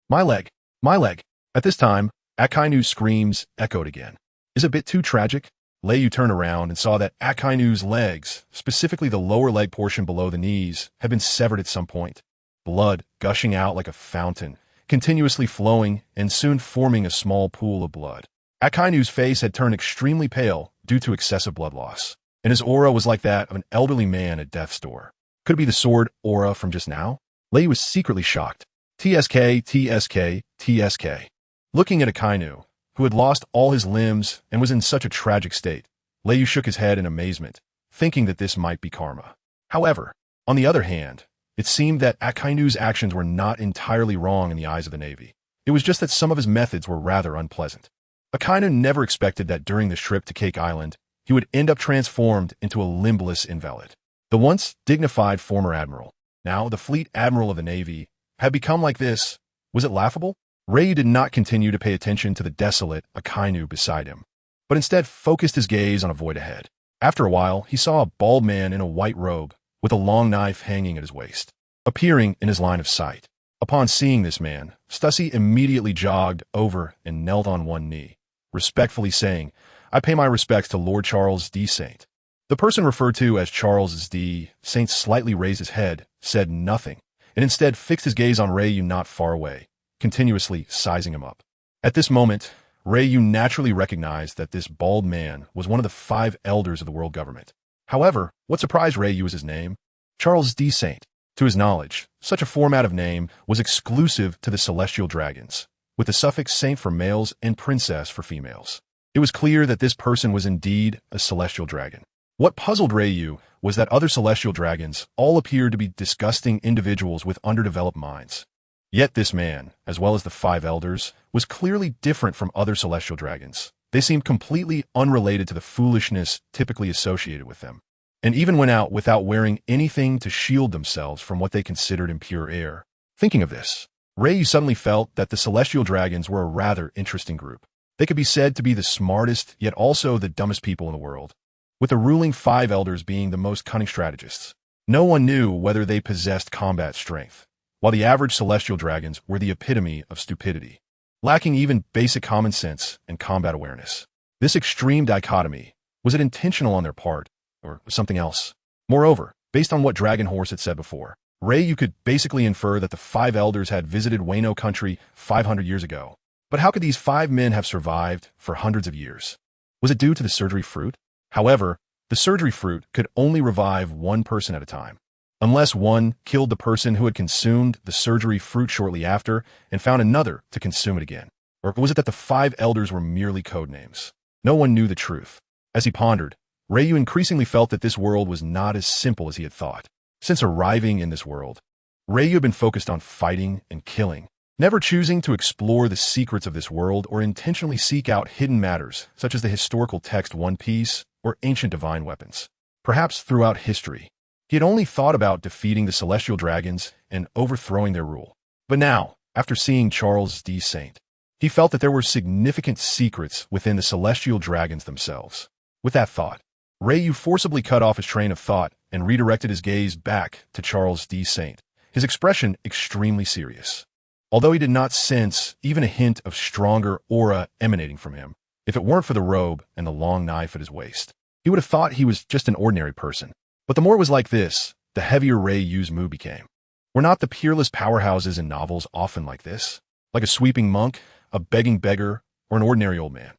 My leg, my leg. At this time, Akainu's screams echoed again. Is it a bit too tragic? Ryu turned around and saw that Akainu's legs, specifically the lower leg portion below the knees, had been severed at some point. Blood gushing out like a fountain, continuously flowing and soon forming a small pool of blood. Akainu's face had turned extremely pale due to excessive blood loss, and his aura was like that of an elderly man at death's door. Could it be the sword aura from just now? Ryu was secretly shocked. TSK, TSK, TSK. Looking at Akainu, who had lost all his limbs and was in such a tragic state, Ryu shook his head in amazement, thinking that this might be karma. However, on the other hand, it seemed that Akainu's actions were not entirely wrong in the eyes of the Navy. It was just that some of his methods were rather unpleasant. Akainu never expected that during this trip to Cake Island, he would end up transformed into a limbless invalid. The once dignified former admiral, now the fleet admiral of the Navy, had become like this. Was it laughable? Ryu did not continue to pay attention to the desolate Akainu beside him, but instead focused his gaze on a void ahead. After a while, he saw a bald man in a white robe with a long knife hanging at his waist, appearing in his line of sight. Upon seeing this man, Stussy immediately jogged over and knelt on one knee, respectfully saying, "I pay my respects to Lord Charles D. Saint." The person referred to as Charles D. Saint slightly raised his head, said nothing, and instead fixed his gaze on Ryu not far away, continuously sizing him up. At this moment, Ryu naturally recognized that this bald man was one of the 5 elders of the world government. However, what surprised Ryu was his name. Charles D. Saint. To his knowledge, such a format of name was exclusive to the celestial dragons, with the suffix saint for males and princess for females. It was clear that this person was indeed a celestial dragon. What puzzled Ryu was that other celestial dragons all appeared to be disgusting individuals with underdeveloped minds. Yet this man, as well as the 5 elders, was clearly different from other celestial dragons. They seemed completely unrelated to the foolishness typically associated with them, and even went out without wearing anything to shield themselves from what they considered impure air. Thinking of this, Ryu suddenly felt that the celestial dragons were a rather interesting group. They could be said to be the smartest, yet also the dumbest people in the world, with the ruling 5 elders being the most cunning strategists. No one knew whether they possessed combat strength, while the average celestial dragons were the epitome of stupidity, lacking even basic common sense and combat awareness. This extreme dichotomy, was it intentional on their part, or something else? Moreover, based on what Dragon Horse had said before, Ryu could basically infer that the 5 elders had visited Wano country 500 years ago. But how could these 5 men have survived for hundreds of years? Was it due to the surgery fruit? However, the surgery fruit could only revive one person at a time, unless one killed the person who had consumed the surgery fruit shortly after and found another to consume it again. Or was it that the 5 elders were merely code names? No one knew the truth. As he pondered, Ryu increasingly felt that this world was not as simple as he had thought. Since arriving in this world, Ryu had been focused on fighting and killing, never choosing to explore the secrets of this world or intentionally seek out hidden matters such as the historical text One Piece or ancient divine weapons. Perhaps throughout history, he had only thought about defeating the celestial dragons and overthrowing their rule. But now, after seeing Charles D. Saint, he felt that there were significant secrets within the celestial dragons themselves. With that thought, Ryu forcibly cut off his train of thought and redirected his gaze back to Charles D. Saint, his expression extremely serious. Although he did not sense even a hint of stronger aura emanating from him, if it weren't for the robe and the long knife at his waist, he would have thought he was just an ordinary person. But the more it was like this, the heavier Ryu's mood became. Were not the peerless powerhouses in novels often like this? Like a sweeping monk, a begging beggar, or an ordinary old man?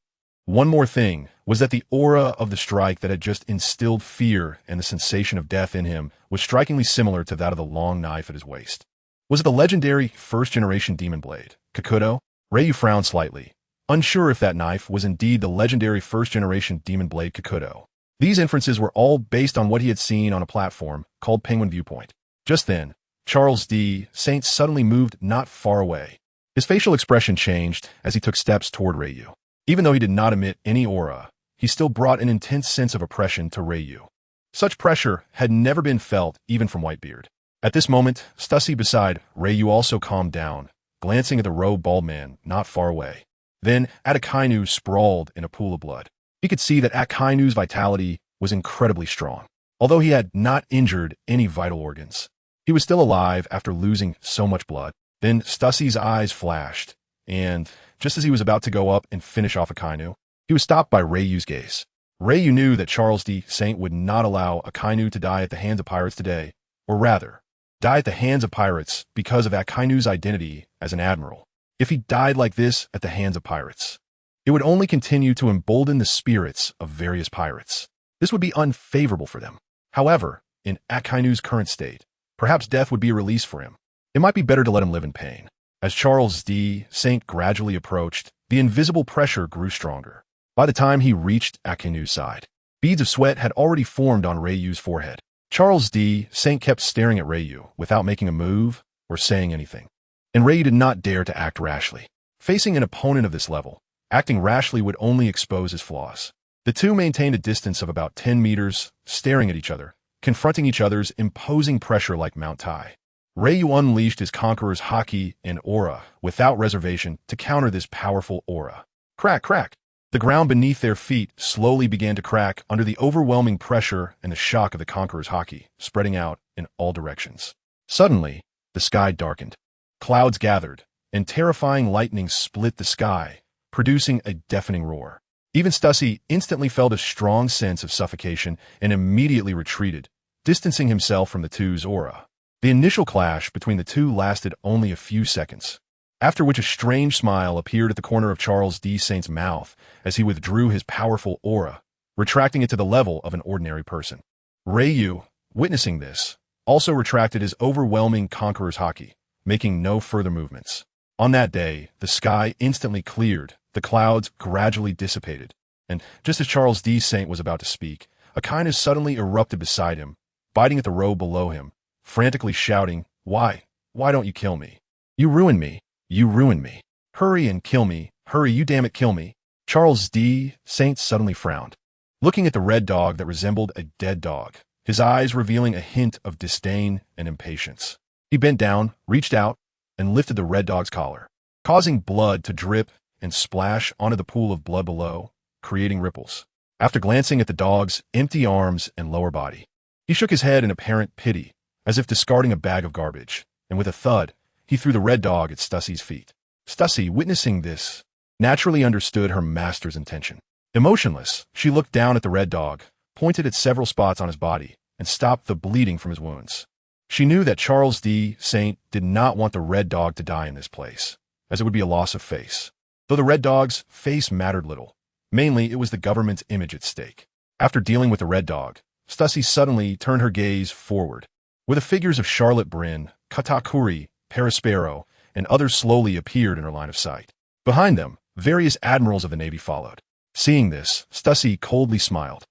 One more thing was that the aura of the strike that had just instilled fear and the sensation of death in him was strikingly similar to that of the long knife at his waist. Was it the legendary first-generation demon blade, Kakudo? Ryu frowned slightly, unsure if that knife was indeed the legendary first-generation demon blade Kakudo. These inferences were all based on what he had seen on a platform called Penguin Viewpoint. Just then, Charles D. Saint suddenly moved not far away. His facial expression changed as he took steps toward Ryu. Even though he did not emit any aura, he still brought an intense sense of oppression to Ryu. Such pressure had never been felt even from Whitebeard. At this moment, Stussy beside Ryu also calmed down, glancing at the robed bald man not far away. Then, Atakainu sprawled in a pool of blood. He could see that Atakanu's vitality was incredibly strong. Although he had not injured any vital organs, he was still alive after losing so much blood. Then Stussy's eyes flashed, and just as he was about to go up and finish off Akainu, he was stopped by Ryu's gaze. Ryu knew that Charles D. Saint would not allow Akainu to die at the hands of pirates today, or rather, die at the hands of pirates because of Akainu's identity as an admiral. If he died like this at the hands of pirates, it would only continue to embolden the spirits of various pirates. This would be unfavorable for them. However, in Akainu's current state, perhaps death would be a release for him. It might be better to let him live in pain. As Charles D. Saint gradually approached, the invisible pressure grew stronger. By the time he reached Akainu's side, beads of sweat had already formed on Ryu's forehead. Charles D. Saint kept staring at Ryu without making a move or saying anything. And Ryu did not dare to act rashly. Facing an opponent of this level, acting rashly would only expose his flaws. The two maintained a distance of about 10 meters, staring at each other, confronting each other's imposing pressure like Mount Tai. Ryu unleashed his conqueror's haki and aura without reservation to counter this powerful aura. Crack, crack. The ground beneath their feet slowly began to crack under the overwhelming pressure and the shock of the conqueror's haki, spreading out in all directions. Suddenly, the sky darkened. Clouds gathered, and terrifying lightning split the sky, producing a deafening roar. Even Stussy instantly felt a strong sense of suffocation and immediately retreated, distancing himself from the two's aura. The initial clash between the two lasted only a few seconds, after which a strange smile appeared at the corner of Charles D. Saint's mouth as he withdrew his powerful aura, retracting it to the level of an ordinary person. Ryu, witnessing this, also retracted his overwhelming conqueror's haki, making no further movements. On that day, the sky instantly cleared, the clouds gradually dissipated, and just as Charles D. Saint was about to speak, a kindness suddenly erupted beside him, biting at the robe below him, frantically shouting, "Why? Why don't you kill me? You ruined me! You ruined me! Hurry and kill me! Hurry, you damn it, kill me!" Charles D. Saint suddenly frowned, looking at the red dog that resembled a dead dog, his eyes revealing a hint of disdain and impatience. He bent down, reached out, and lifted the red dog's collar, causing blood to drip and splash onto the pool of blood below, creating ripples. After glancing at the dog's empty arms and lower body, he shook his head in apparent pity, as if discarding a bag of garbage, and with a thud, he threw the red dog at Stussy's feet. Stussy, witnessing this, naturally understood her master's intention. Emotionless, she looked down at the red dog, pointed at several spots on his body, and stopped the bleeding from his wounds. She knew that Charles D. Saint did not want the red dog to die in this place, as it would be a loss of face. Though the red dog's face mattered little, mainly it was the government's image at stake. After dealing with the red dog, Stussy suddenly turned her gaze forward, where the figures of Charlotte Bryn, Katakuri, Perispero, and others slowly appeared in her line of sight. Behind them, various admirals of the Navy followed. Seeing this, Stussy coldly smiled.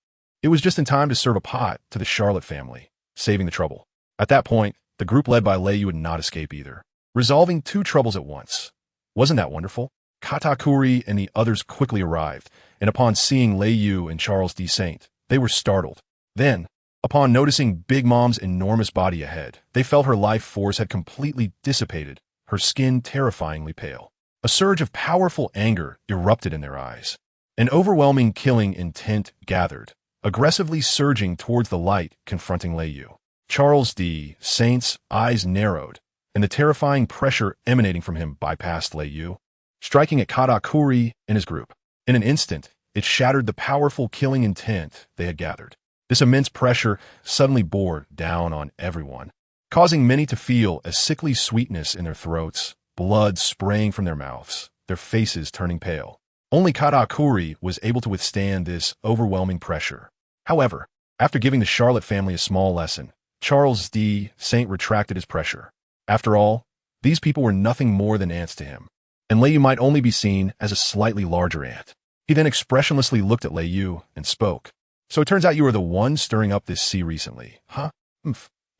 It was just in time to serve a pot to the Charlotte family, saving the trouble. At that point, the group led by Lei Yu would not escape either, resolving two troubles at once. Wasn't that wonderful? Katakuri and the others quickly arrived, and upon seeing Lei Yu and Charles D. Saint, they were startled. Then, upon noticing Big Mom's enormous body ahead, they felt her life force had completely dissipated, her skin terrifyingly pale. A surge of powerful anger erupted in their eyes. An overwhelming killing intent gathered, aggressively surging towards the light confronting Lei Yu. Charles D. Saint's eyes narrowed, and the terrifying pressure emanating from him bypassed Lei Yu, striking at Katakuri and his group. In an instant, it shattered the powerful killing intent they had gathered. This immense pressure suddenly bore down on everyone, causing many to feel a sickly sweetness in their throats, blood spraying from their mouths, their faces turning pale. Only Katakuri was able to withstand this overwhelming pressure. However, after giving the Charlotte family a small lesson, Charles D. Saint retracted his pressure. After all, these people were nothing more than ants to him, and Lei Yu might only be seen as a slightly larger ant. He then expressionlessly looked at Lei Yu and spoke. "So it turns out you are the one stirring up this sea recently, huh?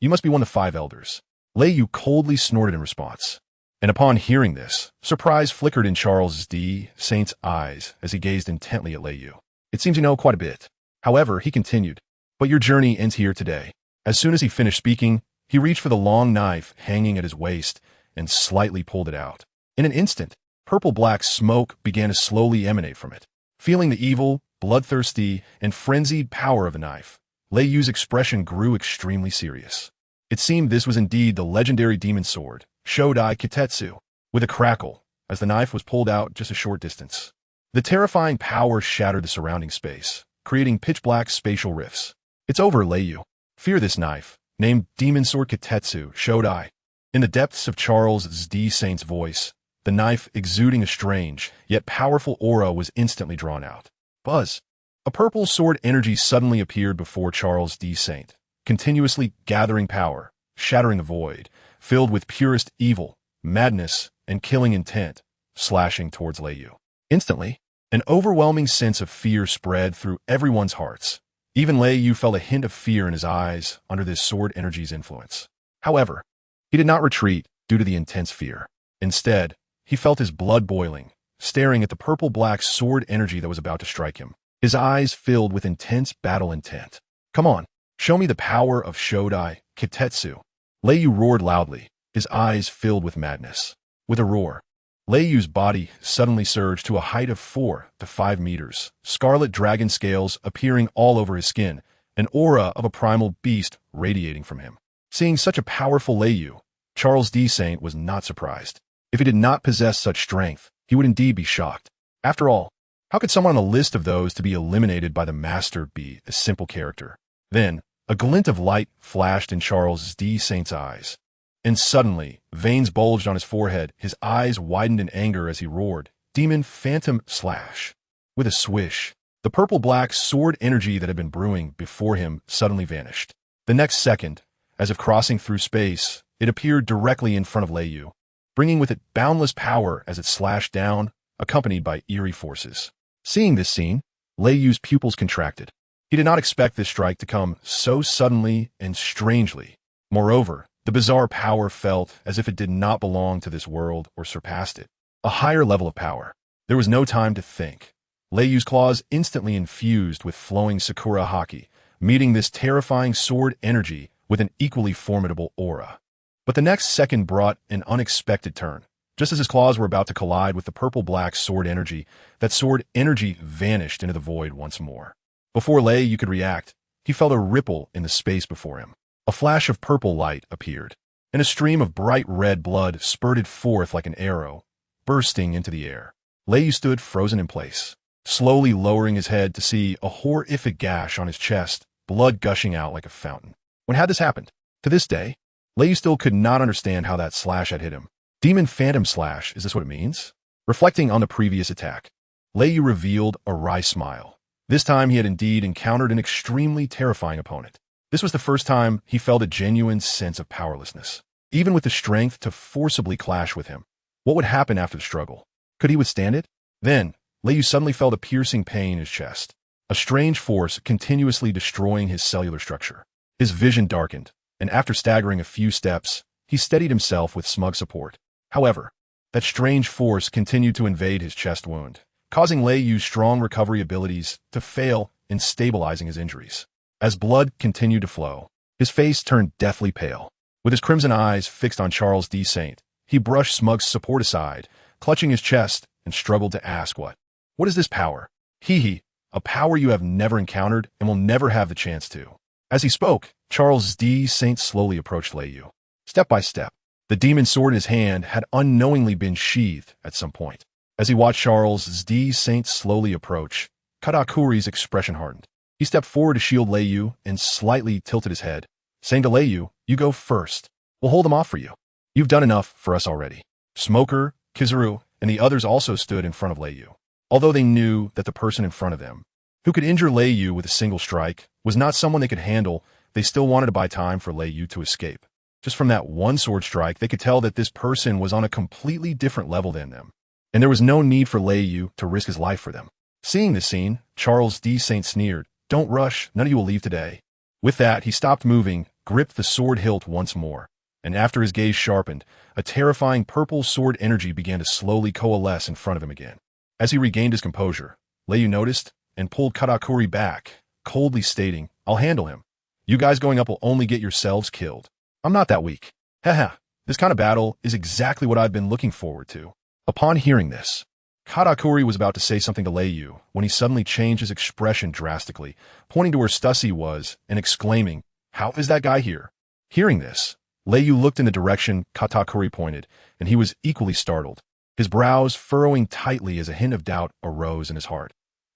You must be one of the 5 elders." Lei Yu coldly snorted in response. And upon hearing this, surprise flickered in Charles D. Saint's eyes as he gazed intently at Lei Yu. "It seems you know quite a bit." However, he continued, "But your journey ends here today." As soon as he finished speaking, he reached for the long knife hanging at his waist and slightly pulled it out. In an instant, purple-black smoke began to slowly emanate from it. Feeling the evil, bloodthirsty, and frenzied power of the knife, Lei Yu's expression grew extremely serious. It seemed this was indeed the legendary demon sword, Shodai Kitetsu, with a crackle, as the knife was pulled out just a short distance. The terrifying power shattered the surrounding space, creating pitch-black spatial rifts. "It's over, Lei Yu. Fear this knife, named Demon Sword Kitetsu, Shodai." In the depths of Charles D. Saint's voice, the knife exuding a strange, yet powerful aura was instantly drawn out. Buzz! A purple sword energy suddenly appeared before Charles D. Saint, continuously gathering power, shattering the void, filled with purest evil, madness, and killing intent, slashing towards Lei Yu. Instantly, an overwhelming sense of fear spread through everyone's hearts. Even Lei Yu felt a hint of fear in his eyes under this sword energy's influence. However, he did not retreat due to the intense fear. Instead, he felt his blood boiling, staring at the purple-black sword energy that was about to strike him. His eyes filled with intense battle intent. "Come on, show me the power of Shodai Kitetsu." Lei Yu roared loudly, his eyes filled with madness. With a roar, Lei Yu's body suddenly surged to a height of 4 to 5 meters, scarlet dragon scales appearing all over his skin, an aura of a primal beast radiating from him. Seeing such a powerful Lei Yu, Charles D. Saint was not surprised. If he did not possess such strength, he would indeed be shocked. After all, how could someone on a list of those to be eliminated by the master be a simple character? Then, a glint of light flashed in Charles D. Saint's eyes. And suddenly, veins bulged on his forehead, his eyes widened in anger as he roared, "Demon Phantom Slash!" With a swish, the purple-black sword energy that had been brewing before him suddenly vanished. The next second, As if crossing through space, it appeared directly in front of Lei Yu, bringing with it boundless power as it slashed down, accompanied by eerie forces. Seeing this scene, Lei Yu's pupils contracted. He did not expect this strike to come so suddenly and strangely. Moreover, the bizarre power felt as if it did not belong to this world or surpassed it. A higher level of power. There was no time to think. Lei Yu's claws instantly infused with flowing Sakura haki, meeting this terrifying sword energy with an equally formidable aura. But the next second brought an unexpected turn. Just as his claws were about to collide with the purple-black sword energy, that sword energy vanished into the void once more. Before Lei Yu could react, he felt a ripple in the space before him. A flash of purple light appeared, and a stream of bright red blood spurted forth like an arrow, bursting into the air. Lei Yu stood frozen in place, slowly lowering his head to see a horrific gash on his chest, blood gushing out like a fountain. When had this happened? To this day, Lei Yu still could not understand how that slash had hit him. Demon Phantom Slash, is this what it means? Reflecting on the previous attack, Lei Yu revealed a wry smile. This time he had indeed encountered an extremely terrifying opponent. This was the first time he felt a genuine sense of powerlessness. Even with the strength to forcibly clash with him, what would happen after the struggle? Could he withstand it? Then, Lei Yu suddenly felt a piercing pain in his chest, a strange force continuously destroying his cellular structure. His vision darkened, and after staggering a few steps, he steadied himself with smug support. However, that strange force continued to invade his chest wound, causing Lei Yu's strong recovery abilities to fail in stabilizing his injuries. As blood continued to flow, his face turned deathly pale. With his crimson eyes fixed on Charles D. Saint, he brushed Smug's support aside, clutching his chest, and struggled to ask what. What is this power? Hee, a power you have never encountered and will never have the chance to. As he spoke, Charles D. Saint slowly approached Lei Yu. Step by step, the demon sword in his hand had unknowingly been sheathed at some point. As he watched Charles D. Saint slowly approach, Katakuri's expression hardened. He stepped forward to shield Lei Yu and slightly tilted his head, saying to Lei Yu, "You go first. We'll hold them off for you. You've done enough for us already." Smoker, Kizaru, and the others also stood in front of Lei Yu. Although they knew that the person in front of them, who could injure Lei Yu with a single strike, was not someone they could handle, they still wanted to buy time for Lei Yu to escape. Just from that one sword strike, they could tell that this person was on a completely different level than them, and there was no need for Lei Yu to risk his life for them. Seeing this scene, Charles D. Saint sneered, "Don't rush, none of you will leave today." With that, he stopped moving, gripped the sword hilt once more, and after his gaze sharpened, a terrifying purple sword energy began to slowly coalesce in front of him again. As he regained his composure, Lei Yu noticed and pulled Katakuri back, coldly stating, "I'll handle him. You guys going up will only get yourselves killed. I'm not that weak. Haha, this kind of battle is exactly what I've been looking forward to." Upon hearing this, Katakuri was about to say something to Lei Yu when he suddenly changed his expression drastically, pointing to where Stussy was and exclaiming, "How is that guy here?" Hearing this, Lei Yu looked in the direction Katakuri pointed, and he was equally startled, his brows furrowing tightly as a hint of doubt arose in his heart.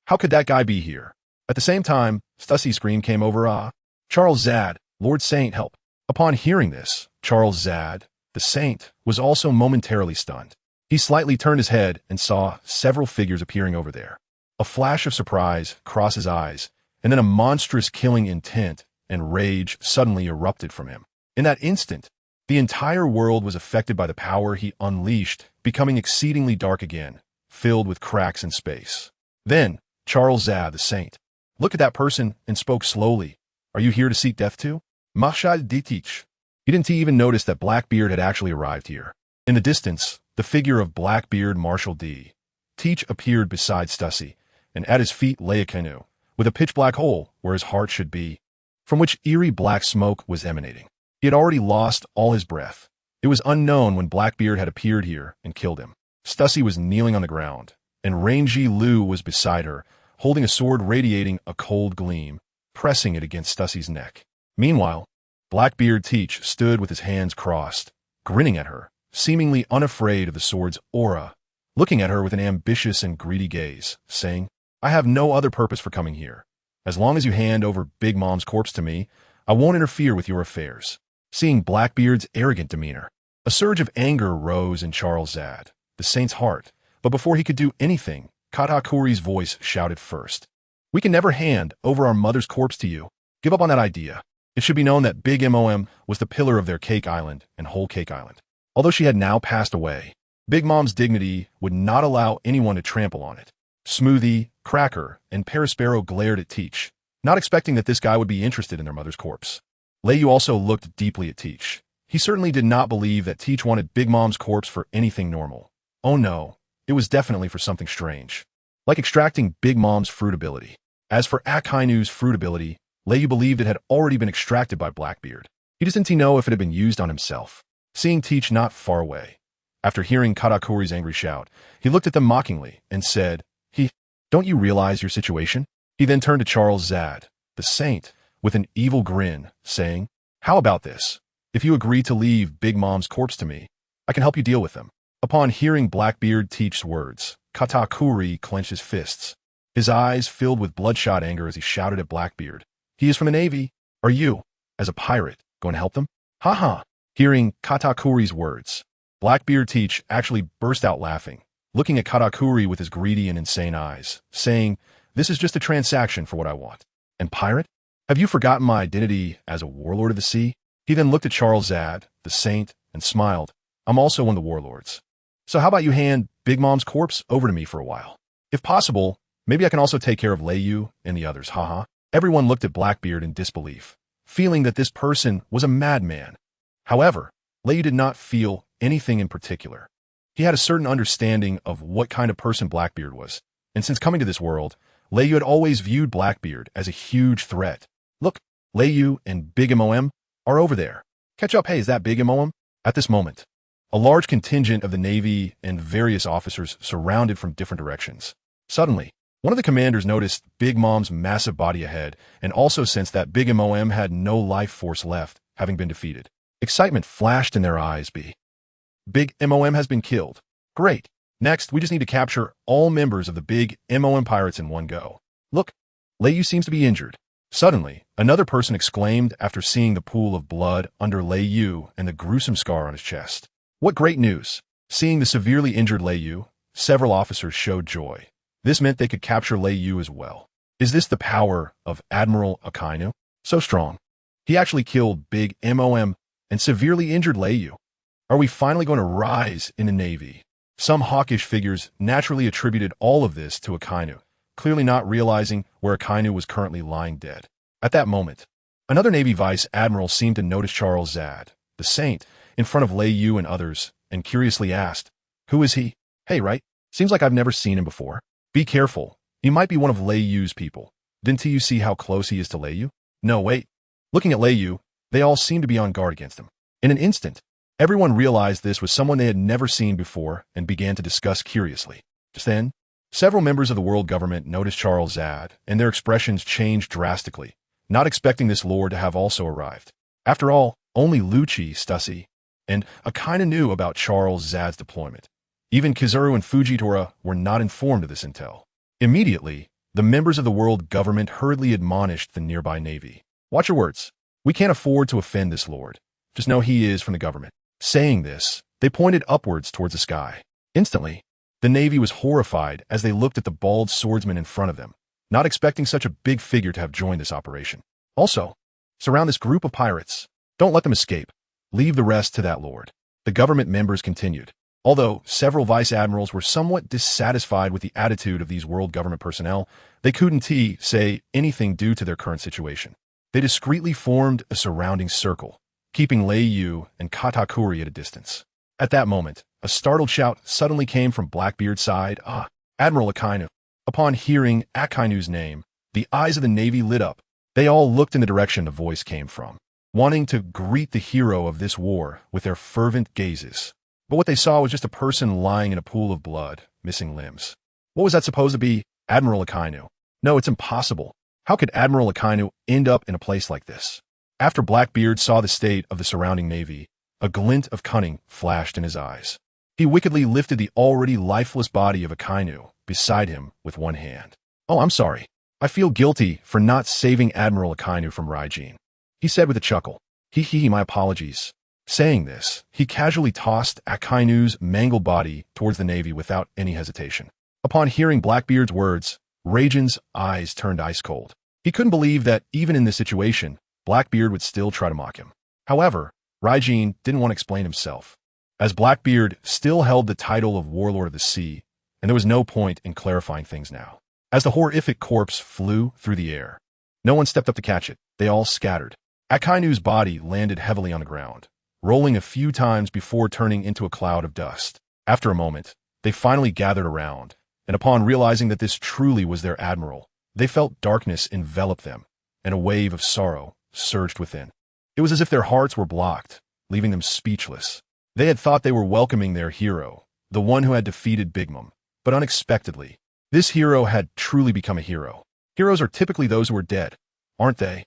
How could that guy be here? At the same time, Stussy's scream came over, "Charles Zad, Lord Saint, help." Upon hearing this, Charles Zad, the Saint, was also momentarily stunned. He slightly turned his head and saw several figures appearing over there. A flash of surprise crossed his eyes, and then a monstrous killing intent and rage suddenly erupted from him. In that instant, the entire world was affected by the power he unleashed, becoming exceedingly dark again, filled with cracks in space. Then, Charles Zad, the Saint, looked at that person and spoke slowly. "Are you here to seek death too?" Marshal Ditich. He didn't even notice that Blackbeard had actually arrived here. In the distance, the figure of Blackbeard Marshal D. Teach appeared beside Stussy, and at his feet lay a canoe, with a pitch-black hole where his heart should be, from which eerie black smoke was emanating. He had already lost all his breath. It was unknown when Blackbeard had appeared here and killed him. Stussy was kneeling on the ground, and Rangy Lu was beside her, holding a sword radiating a cold gleam, pressing it against Stussy's neck. Meanwhile, Blackbeard Teach stood with his hands crossed, grinning at her, seemingly unafraid of the sword's aura, looking at her with an ambitious and greedy gaze, saying, "I have no other purpose for coming here. As long as you hand over Big Mom's corpse to me, I won't interfere with your affairs." Seeing Blackbeard's arrogant demeanor, a surge of anger rose in Charles Zad, the Saint's heart, but before he could do anything, Katakuri's voice shouted first, "We can never hand over our mother's corpse to you. Give up on that idea." It should be known that Big Mom was the pillar of their Cake Island and whole Cake Island. Although she had now passed away, Big Mom's dignity would not allow anyone to trample on it. Smoothie, Cracker, and Perispero glared at Teach, not expecting that this guy would be interested in their mother's corpse. Leyu also looked deeply at Teach. He certainly did not believe that Teach wanted Big Mom's corpse for anything normal. Oh no, it was definitely for something strange. Like extracting Big Mom's fruit ability. As for Akainu's fruit ability, Leyu believed it had already been extracted by Blackbeard. He just didn't know if it had been used on himself. Seeing Teach not far away, after hearing Katakuri's angry shout, he looked at them mockingly and said, "Don't you realize your situation?" He then turned to Charles Zad, the saint, with an evil grin, saying, "How about this? If you agree to leave Big Mom's corpse to me, I can help you deal with them." Upon hearing Blackbeard Teach's words, Katakuri clenched his fists. His eyes filled with bloodshot anger as he shouted at Blackbeard, "He is from the Navy. Are you, as a pirate, going to help them?" "Ha." Hearing Katakuri's words, Blackbeard Teach actually burst out laughing, looking at Katakuri with his greedy and insane eyes, saying, "This is just a transaction for what I want. And pirate? Have you forgotten my identity as a warlord of the sea?" He then looked at Charles Zad, the saint, and smiled. "I'm also one of the warlords. So how about you hand Big Mom's corpse over to me for a while? If possible, maybe I can also take care of Leyu and the others, haha." Everyone looked at Blackbeard in disbelief, feeling that this person was a madman. However, Leyu did not feel anything in particular. He had a certain understanding of what kind of person Blackbeard was, and since coming to this world, Leyu had always viewed Blackbeard as a huge threat. "Look, Leyu and Big Mom are over there. Catch up, hey, is that Big Mom?" At this moment, a large contingent of the Navy and various officers surrounded from different directions. Suddenly, one of the commanders noticed Big Mom's massive body ahead and also sensed that Big Mom had no life force left, having been defeated. Excitement flashed in their eyes. Big Mom has been killed. Great. Next, we just need to capture all members of the Big Mom pirates in one go. Look, Leyu seems to be injured. Suddenly, another person exclaimed after seeing the pool of blood under Leyu and the gruesome scar on his chest. What great news! Seeing the severely injured Leyu, several officers showed joy. This meant they could capture Leyu as well. Is this the power of Admiral Akainu? So strong. He actually killed Big Mom and severely injured Leyu. Are we finally going to rise in the Navy? Some hawkish figures naturally attributed all of this to Akainu, clearly not realizing where Akainu was currently lying dead. At that moment, another Navy Vice Admiral seemed to notice Charles Zad, the saint, in front of Leyu and others, and curiously asked, "Who is he? Hey, right? Seems like I've never seen him before." "Be careful. He might be one of Leyu's people. Didn't you see how close he is to Leyu?" "No, wait." Looking at Leyu, they all seemed to be on guard against him. In an instant, everyone realized this was someone they had never seen before and began to discuss curiously. Just then, several members of the world government noticed Charles Zad, and their expressions changed drastically, not expecting this lord to have also arrived. After all, only Lucci, Stussy, and Akainu knew about Charles Zad's deployment. Even Kizaru and Fujitora were not informed of this intel. Immediately, the members of the world government hurriedly admonished the nearby navy. "Watch your words. We can't afford to offend this lord. Just know he is from the government." Saying this, they pointed upwards towards the sky. Instantly, the Navy was horrified as they looked at the bald swordsman in front of them, not expecting such a big figure to have joined this operation. Also, surround this group of pirates. Don't let them escape. Leave the rest to that lord. The government members continued. Although several vice admirals were somewhat dissatisfied with the attitude of these world government personnel, they couldn't say anything due to their current situation. They discreetly formed a surrounding circle, keeping Leyu and Katakuri at a distance. At that moment, a startled shout suddenly came from Blackbeard's side. "Ah, Admiral Akainu." Upon hearing Akainu's name, the eyes of the Navy lit up. They all looked in the direction the voice came from, wanting to greet the hero of this war with their fervent gazes. But what they saw was just a person lying in a pool of blood, missing limbs. What was that supposed to be? Admiral Akainu? No, it's impossible. How could Admiral Akainu end up in a place like this? After Blackbeard saw the state of the surrounding navy, a glint of cunning flashed in his eyes. He wickedly lifted the already lifeless body of Akainu beside him with one hand. "Oh, I'm sorry. I feel guilty for not saving Admiral Akainu from Raijin," he said with a chuckle. My apologies." Saying this, he casually tossed Akainu's mangled body towards the navy without any hesitation. Upon hearing Blackbeard's words, Raijin's eyes turned ice cold. He couldn't believe that even in this situation, Blackbeard would still try to mock him. However, Raijin didn't want to explain himself, as Blackbeard still held the title of Warlord of the Sea, and there was no point in clarifying things now. As the horrific corpse flew through the air, no one stepped up to catch it. They all scattered. Akainu's body landed heavily on the ground, rolling a few times before turning into a cloud of dust. After a moment, they finally gathered around, and upon realizing that this truly was their admiral, they felt darkness envelop them, and a wave of sorrow surged within. It was as if their hearts were blocked, leaving them speechless. They had thought they were welcoming their hero, the one who had defeated Big Mom, but unexpectedly, this hero had truly become a hero. Heroes are typically those who are dead, aren't they?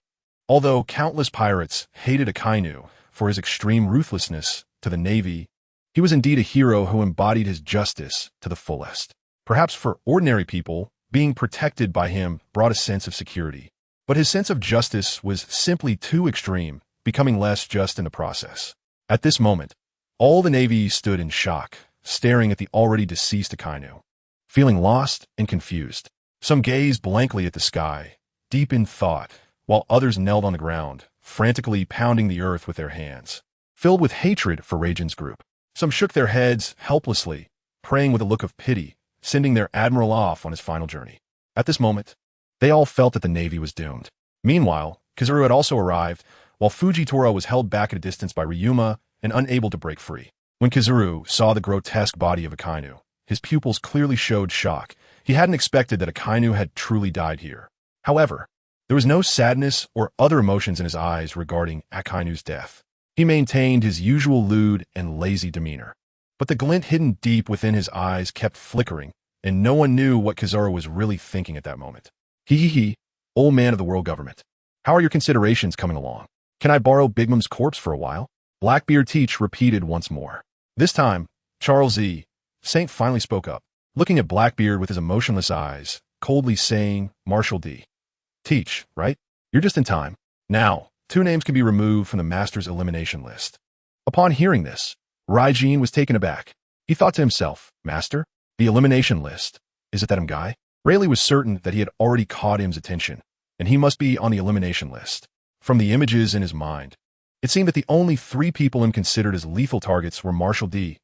Although countless pirates hated Akainu for his extreme ruthlessness to the Navy, he was indeed a hero who embodied his justice to the fullest. Perhaps for ordinary people, being protected by him brought a sense of security. But his sense of justice was simply too extreme, becoming less just in the process. At this moment, all the Navy stood in shock, staring at the already deceased Akainu, feeling lost and confused. Some gazed blankly at the sky, deep in thought, while others knelt on the ground, frantically pounding the earth with their hands, filled with hatred for Raijin's group. Some shook their heads helplessly, praying with a look of pity, sending their admiral off on his final journey. At this moment, they all felt that the Navy was doomed. Meanwhile, Kizaru had also arrived, while Fujitora was held back at a distance by Ryuma and unable to break free. When Kizaru saw the grotesque body of Akainu, his pupils clearly showed shock. He hadn't expected that Akainu had truly died here. However, there was no sadness or other emotions in his eyes regarding Akainu's death. He maintained his usual lewd and lazy demeanor. But the glint hidden deep within his eyes kept flickering, and no one knew what Kizaru was really thinking at that moment. Hee, old man of the world government. How are your considerations coming along? Can I borrow Big Mom's corpse for a while? Blackbeard Teach repeated once more. This time, Charles Z. Saint finally spoke up, looking at Blackbeard with his emotionless eyes, coldly saying, Marshal D. Teach, right? You're just in time. Now, 2 names can be removed from the Master's elimination list. Upon hearing this, Raijin was taken aback. He thought to himself, Master, the elimination list, is it that guy? Rayleigh was certain that he had already caught him's attention, and he must be on the elimination list. From the images in his mind, it seemed that the only 3 people him considered as lethal targets were Marshal D,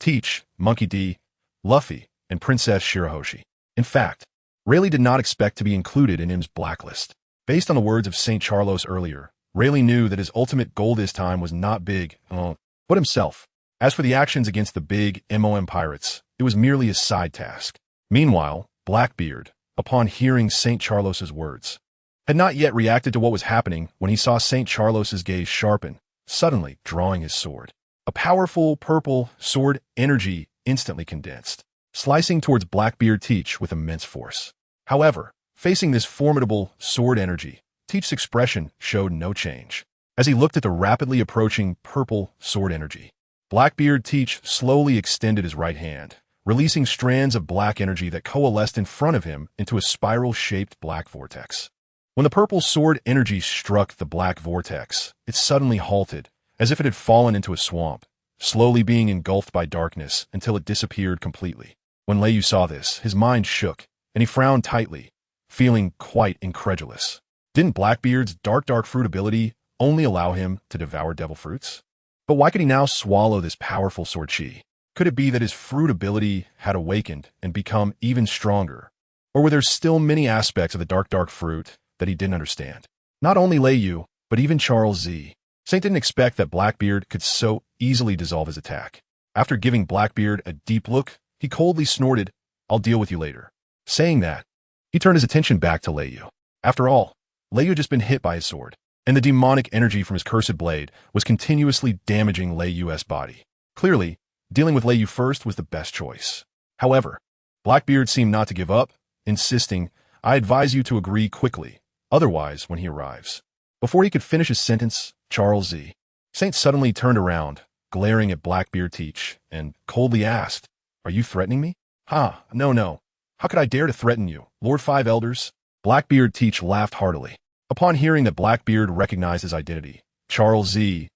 Teach, Monkey D, Luffy, and Princess Shirahoshi. In fact, Rayleigh did not expect to be included in him's blacklist. Based on the words of St. Charlos earlier, Rayleigh knew that his ultimate goal this time was not Big, but himself. As for the actions against the big MOM pirates, it was merely a side task. Meanwhile, Blackbeard, upon hearing St. Charlos's words, had not yet reacted to what was happening when he saw St. Charlos's gaze sharpen, suddenly drawing his sword. A powerful purple sword energy instantly condensed, slicing towards Blackbeard Teach with immense force. However, facing this formidable sword energy, Teach's expression showed no change. As he looked at the rapidly approaching purple sword energy, Blackbeard Teach slowly extended his right hand, releasing strands of black energy that coalesced in front of him into a spiral-shaped black vortex. When the purple sword energy struck the black vortex, it suddenly halted, as if it had fallen into a swamp, slowly being engulfed by darkness until it disappeared completely. When Leiyu saw this, his mind shook, and he frowned tightly, feeling quite incredulous. Didn't Blackbeard's dark fruit ability only allow him to devour devil fruits? But why could he now swallow this powerful sword chi? Could it be that his fruit ability had awakened and become even stronger? Or were there still many aspects of the dark fruit that he didn't understand? Not only Leiyu, but even Charles Z. Saint didn't expect that Blackbeard could so easily dissolve his attack. After giving Blackbeard a deep look, he coldly snorted, I'll deal with you later. Saying that, he turned his attention back to Leiyu. After all, Leiyu had just been hit by his sword, and the demonic energy from his cursed blade was continuously damaging Leiyu's body. Clearly, dealing with Leiyu first was the best choice. However, Blackbeard seemed not to give up, insisting, I advise you to agree quickly, otherwise when he arrives. Before he could finish his sentence, Charles Z. Saint suddenly turned around, glaring at Blackbeard Teach, and coldly asked, Are you threatening me? No. How could I dare to threaten you, Lord Five Elders? Blackbeard Teach laughed heartily. Upon hearing that Blackbeard recognized his identity, Charles Z.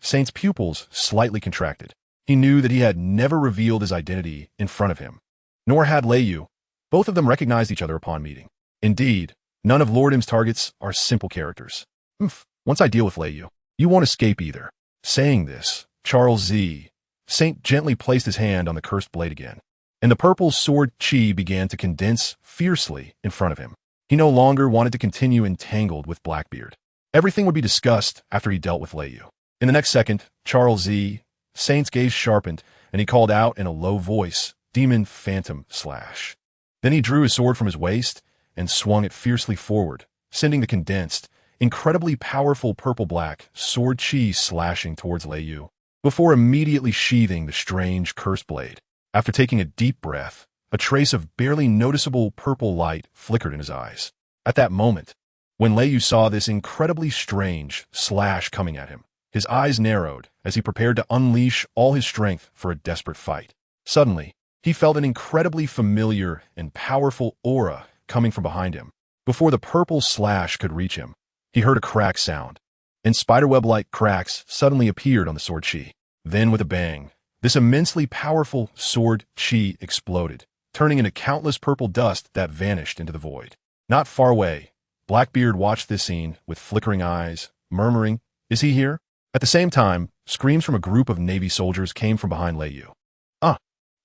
Saint's pupils slightly contracted. He knew that he had never revealed his identity in front of him, nor had Leiyu. Both of them recognized each other upon meeting. Indeed, none of Lord M's targets are simple characters. Once I deal with Lei Yu, you won't escape either. Saying this, Charles Z. Saint gently placed his hand on the cursed blade again, and the purple sword chi began to condense fiercely in front of him. He no longer wanted to continue entangled with Blackbeard. Everything would be discussed after he dealt with Lei Yu. In the next second, Charles Z. Saint's gaze sharpened, and he called out in a low voice, "Demon Phantom Slash." Then he drew his sword from his waist and swung it fiercely forward, sending the condensed, incredibly powerful purple-black sword chi slashing towards Lei Yu, before immediately sheathing the strange cursed blade. After taking a deep breath, a trace of barely noticeable purple light flickered in his eyes. At that moment, when Lei Yu saw this incredibly strange slash coming at him, his eyes narrowed as he prepared to unleash all his strength for a desperate fight. Suddenly, he felt an incredibly familiar and powerful aura coming from behind him. Before the purple slash could reach him, he heard a crack sound, and spiderweb-like cracks suddenly appeared on the sword chi. Then with a bang, this immensely powerful sword chi exploded, turning into countless purple dust that vanished into the void. Not far away, Blackbeard watched this scene with flickering eyes, murmuring, "Is he here?" At the same time, screams from a group of Navy soldiers came from behind Lei Yu.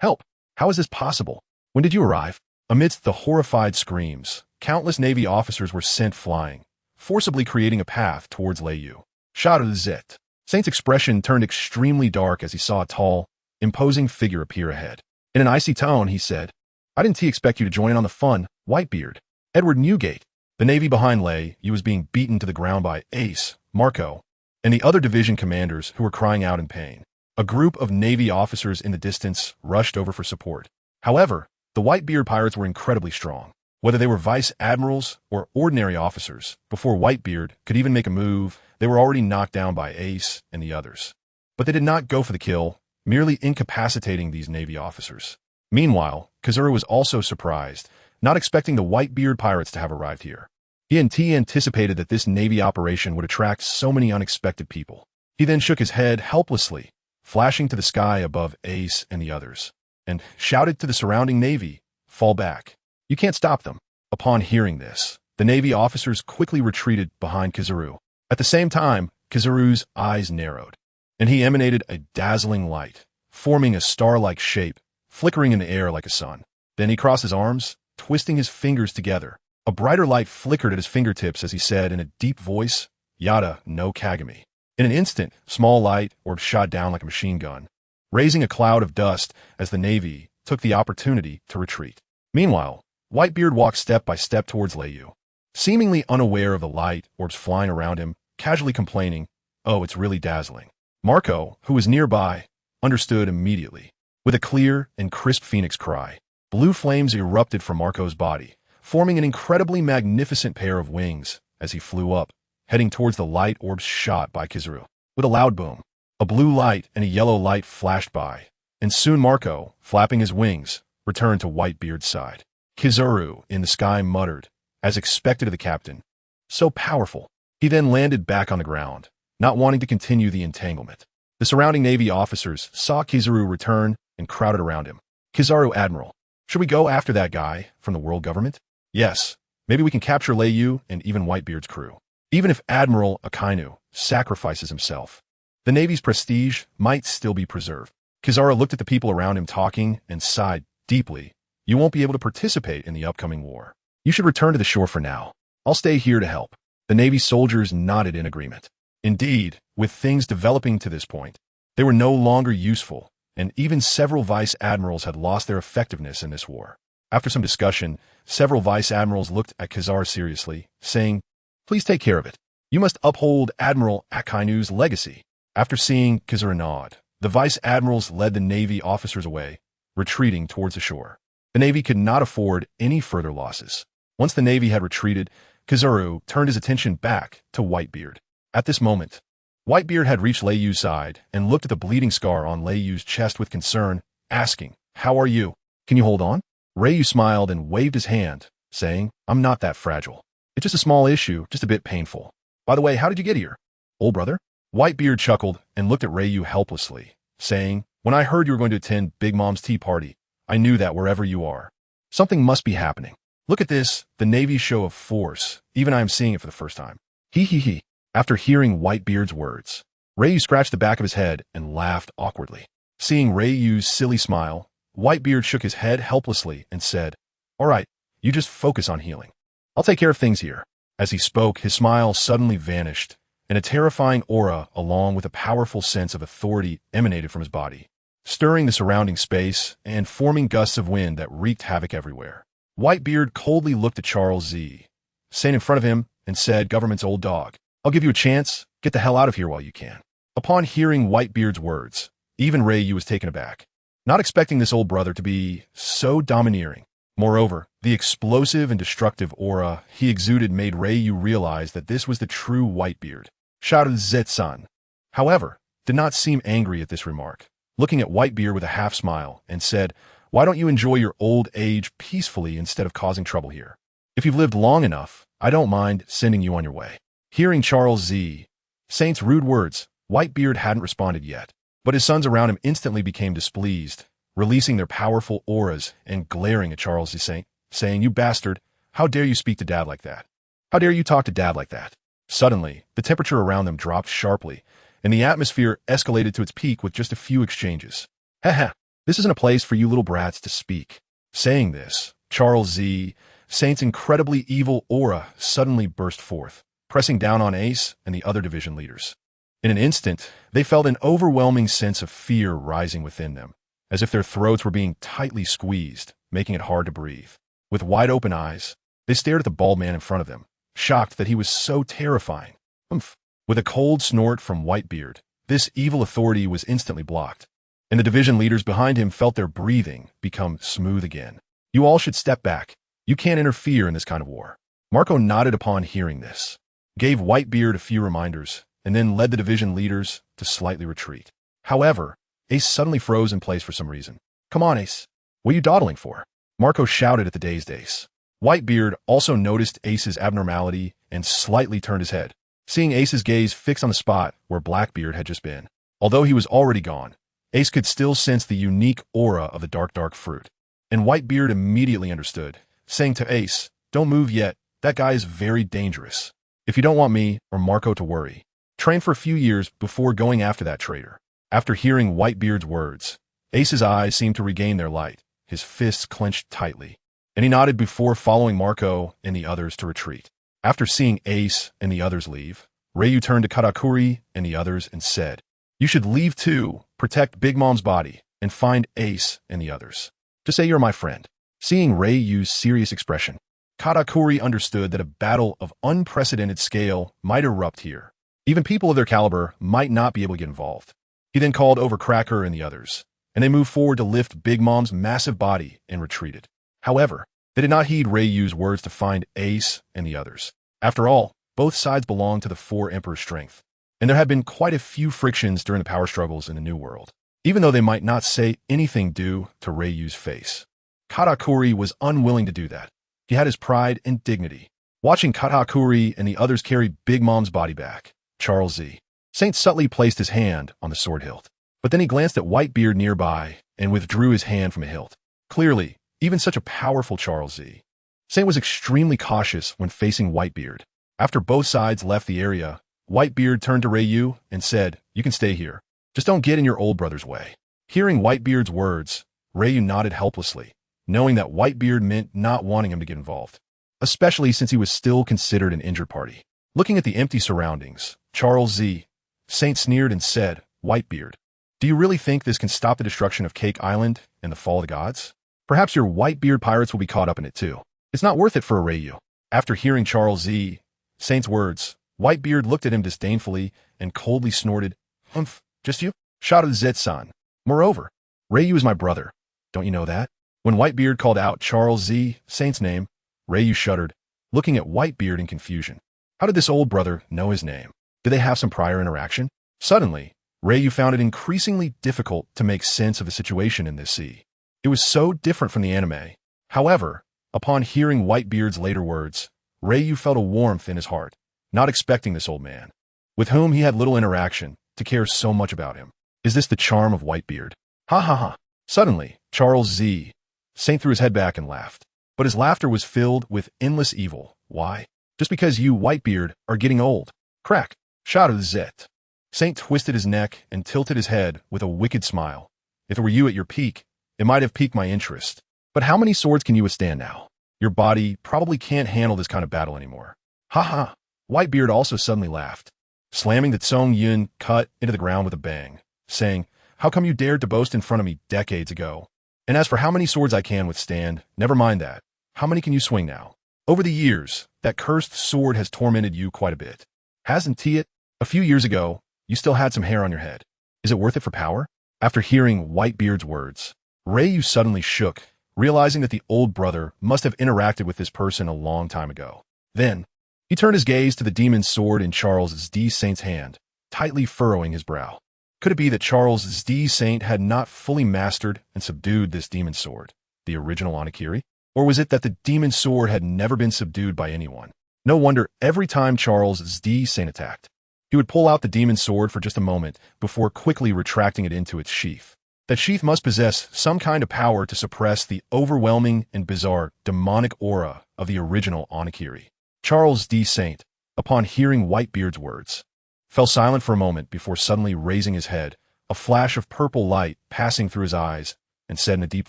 Help! How is this possible? When did you arrive?" Amidst the horrified screams, countless Navy officers were sent flying, forcibly creating a path towards Lei Yu. Shatter Zit. Saint's expression turned extremely dark as he saw a tall, imposing figure appear ahead. In an icy tone, he said, "I didn't expect you to join in on the fun, Whitebeard." Edward Newgate. The Navy behind Lei Yu was being beaten to the ground by Ace, Marco, and the other division commanders who were crying out in pain. A group of Navy officers in the distance rushed over for support. However, the Whitebeard pirates were incredibly strong. Whether they were vice admirals or ordinary officers, before Whitebeard could even make a move, they were already knocked down by Ace and the others. But they did not go for the kill, merely incapacitating these Navy officers. Meanwhile, Kizuru was also surprised, not expecting the Whitebeard pirates to have arrived here. He anticipated that this Navy operation would attract so many unexpected people. He then shook his head helplessly, flashing to the sky above Ace and the others, and shouted to the surrounding Navy, "Fall back. You can't stop them." Upon hearing this, the Navy officers quickly retreated behind Kizuru. At the same time, Kizuru's eyes narrowed, and he emanated a dazzling light, forming a star-like shape, flickering in the air like a sun. Then he crossed his arms, twisting his fingers together. A brighter light flickered at his fingertips as he said in a deep voice, "Yada no Kagami." In an instant, small light orbs shot down like a machine gun, raising a cloud of dust as the Navy took the opportunity to retreat. Meanwhile, Whitebeard walked step by step towards Lei Yu, seemingly unaware of the light orbs flying around him, casually complaining, "Oh, it's really dazzling." Marco, who was nearby, understood immediately. With a clear and crisp phoenix cry, blue flames erupted from Marco's body, forming an incredibly magnificent pair of wings as he flew up, heading towards the light orbs shot by Kizuru. With a loud boom, a blue light and a yellow light flashed by, and soon Marco, flapping his wings, returned to Whitebeard's side. Kizuru, in the sky, muttered, as expected of the captain, "So powerful." He then landed back on the ground, not wanting to continue the entanglement. The surrounding Navy officers saw Kizuru return and crowded around him. "Kizaru Admiral, should we go after that guy from the world government?" "Yes, maybe we can capture Lei Yu and even Whitebeard's crew. Even if Admiral Akainu sacrifices himself, the Navy's prestige might still be preserved." Kizaru looked at the people around him talking and sighed deeply. "You won't be able to participate in the upcoming war. You should return to the shore for now. I'll stay here to help." The Navy soldiers nodded in agreement. Indeed, with things developing to this point, they were no longer useful, and even several vice admirals had lost their effectiveness in this war. After some discussion, several vice admirals looked at Kizaru seriously, saying, "Please take care of it. You must uphold Admiral Akainu's legacy." After seeing Kizaru nod, the vice admirals led the Navy officers away, retreating towards the shore. The Navy could not afford any further losses. Once the Navy had retreated, Kizuru turned his attention back to Whitebeard. At this moment, Whitebeard had reached Lei Yu's side and looked at the bleeding scar on Lei Yu's chest with concern, asking, "How are you? Can you hold on?" Lei Yu smiled and waved his hand, saying, "I'm not that fragile. It's just a small issue, just a bit painful. By the way, how did you get here, old brother?" Whitebeard chuckled and looked at Lei Yu helplessly, saying, "When I heard you were going to attend Big Mom's tea party, I knew that wherever you are, something must be happening. Look at this, the Navy's show of force. Even I am seeing it for the first time." He. After hearing Whitebeard's words, Ryu scratched the back of his head and laughed awkwardly. Seeing Ryu's silly smile, Whitebeard shook his head helplessly and said, "All right, you just focus on healing. I'll take care of things here." As he spoke, his smile suddenly vanished, and a terrifying aura along with a powerful sense of authority emanated from his body, stirring the surrounding space and forming gusts of wind that wreaked havoc everywhere. Whitebeard coldly looked at Charles Z, Saint in front of him, and said, "Government's old dog, I'll give you a chance. Get the hell out of here while you can." Upon hearing Whitebeard's words, even Ryu was taken aback, not expecting this old brother to be so domineering. Moreover, the explosive and destructive aura he exuded made Ryu realize that this was the true Whitebeard. Shatter Zetsan, however, did not seem angry at this remark, looking at Whitebeard with a half-smile, and said, "Why don't you enjoy your old age peacefully instead of causing trouble here? If you've lived long enough, I don't mind sending you on your way." Hearing Charles Z, Saint's rude words, Whitebeard hadn't responded yet, but his sons around him instantly became displeased, releasing their powerful auras and glaring at Charles Z. Saint, saying, "You bastard, how dare you speak to Dad like that? How dare you talk to Dad like that?" Suddenly, the temperature around them dropped sharply, and the atmosphere escalated to its peak with just a few exchanges. "Haha, this isn't a place for you little brats to speak." Saying this, Charles Z. Saint's incredibly evil aura suddenly burst forth, pressing down on Ace and the other division leaders. In an instant, they felt an overwhelming sense of fear rising within them, as if their throats were being tightly squeezed, making it hard to breathe. With wide-open eyes, they stared at the bald man in front of them, shocked that he was so terrifying. Humph. With a cold snort from Whitebeard, this evil authority was instantly blocked, and the division leaders behind him felt their breathing become smooth again. "You all should step back. You can't interfere in this kind of war." Marco nodded upon hearing this, gave Whitebeard a few reminders, and then led the division leaders to slightly retreat. However, Ace suddenly froze in place for some reason. "Come on, Ace. What are you dawdling for?" Marco shouted at the dazed Ace. Whitebeard also noticed Ace's abnormality and slightly turned his head, seeing Ace's gaze fixed on the spot where Blackbeard had just been. Although he was already gone, Ace could still sense the unique aura of the dark fruit, and Whitebeard immediately understood, saying to Ace, "Don't move yet, that guy is very dangerous. If you don't want me or Marco to worry, train for a few years before going after that traitor." After hearing Whitebeard's words, Ace's eyes seemed to regain their light, his fists clenched tightly, and he nodded before following Marco and the others to retreat. After seeing Ace and the others leave, Ryu turned to Katakuri and the others and said, "You should leave too, protect Big Mom's body, and find Ace and the others. Just say you're my friend." Seeing Ryu's serious expression, Katakuri understood that a battle of unprecedented scale might erupt here. Even people of their caliber might not be able to get involved. He then called over Cracker and the others, and they moved forward to lift Big Mom's massive body and retreated. However, they did not heed Ryu's words to find Ace and the others. After all, both sides belonged to the Four Emperors' strength, and there had been quite a few frictions during the power struggles in the New World, even though they might not say anything due to Ryu's face. Katakuri was unwilling to do that. He had his pride and dignity. Watching Katakuri and the others carry Big Mom's body back, Charles Z. Saint subtly placed his hand on the sword hilt, but then he glanced at Whitebeard nearby and withdrew his hand from the hilt. Clearly, even such a powerful Charles Z. Saint was extremely cautious when facing Whitebeard. After both sides left the area, Whitebeard turned to Ryu and said, "You can stay here. Just don't get in your old brother's way." Hearing Whitebeard's words, Ryu nodded helplessly, knowing that Whitebeard meant not wanting him to get involved, especially since he was still considered an injured party. Looking at the empty surroundings, Charles Z. Saint sneered and said, "Whitebeard, do you really think this can stop the destruction of Cake Island and the fall of the gods? Perhaps your Whitebeard pirates will be caught up in it too. It's not worth it for a Ryu." After hearing Charles Z. Saint's words, Whitebeard looked at him disdainfully and coldly snorted, "Humph, just you? Shatter Zetsan. Moreover, Ryu is my brother. Don't you know that?" When Whitebeard called out Charles Z. Saint's name, Ryu shuddered, looking at Whitebeard in confusion. How did this old brother know his name? Did they have some prior interaction? Suddenly, Ryu found it increasingly difficult to make sense of the situation in this sea. It was so different from the anime. However, upon hearing Whitebeard's later words, Ryu felt a warmth in his heart, not expecting this old man, with whom he had little interaction, to care so much about him. Is this the charm of Whitebeard? Ha ha ha. Suddenly, Charles Z. Saint threw his head back and laughed, but his laughter was filled with endless evil. Why? Just because you, Whitebeard, are getting old. Crack. Shatter zet. Saint twisted his neck and tilted his head with a wicked smile. If it were you at your peak, it might have piqued my interest. But how many swords can you withstand now? Your body probably can't handle this kind of battle anymore. Ha ha. Whitebeard also suddenly laughed, slamming the Tsong Yun cut into the ground with a bang, saying, "How come you dared to boast in front of me decades ago? And as for how many swords I can withstand, never mind that. How many can you swing now? Over the years, that cursed sword has tormented you quite a bit. Hasn't it? A few years ago, you still had some hair on your head. Is it worth it for power?" After hearing Whitebeard's words, Ryu suddenly shook, realizing that the old brother must have interacted with this person a long time ago. Then, he turned his gaze to the demon's sword in Charles D. Saint's hand, tightly furrowing his brow. Could it be that Charles D. Saint had not fully mastered and subdued this demon's sword, the original Onakiri? Or was it that the demon's sword had never been subdued by anyone? No wonder every time Charles D. Saint attacked, he would pull out the demon's sword for just a moment before quickly retracting it into its sheath. That sheath must possess some kind of power to suppress the overwhelming and bizarre demonic aura of the original Onakiri. Charles D. Saint, upon hearing Whitebeard's words, fell silent for a moment before suddenly raising his head, a flash of purple light passing through his eyes, and said in a deep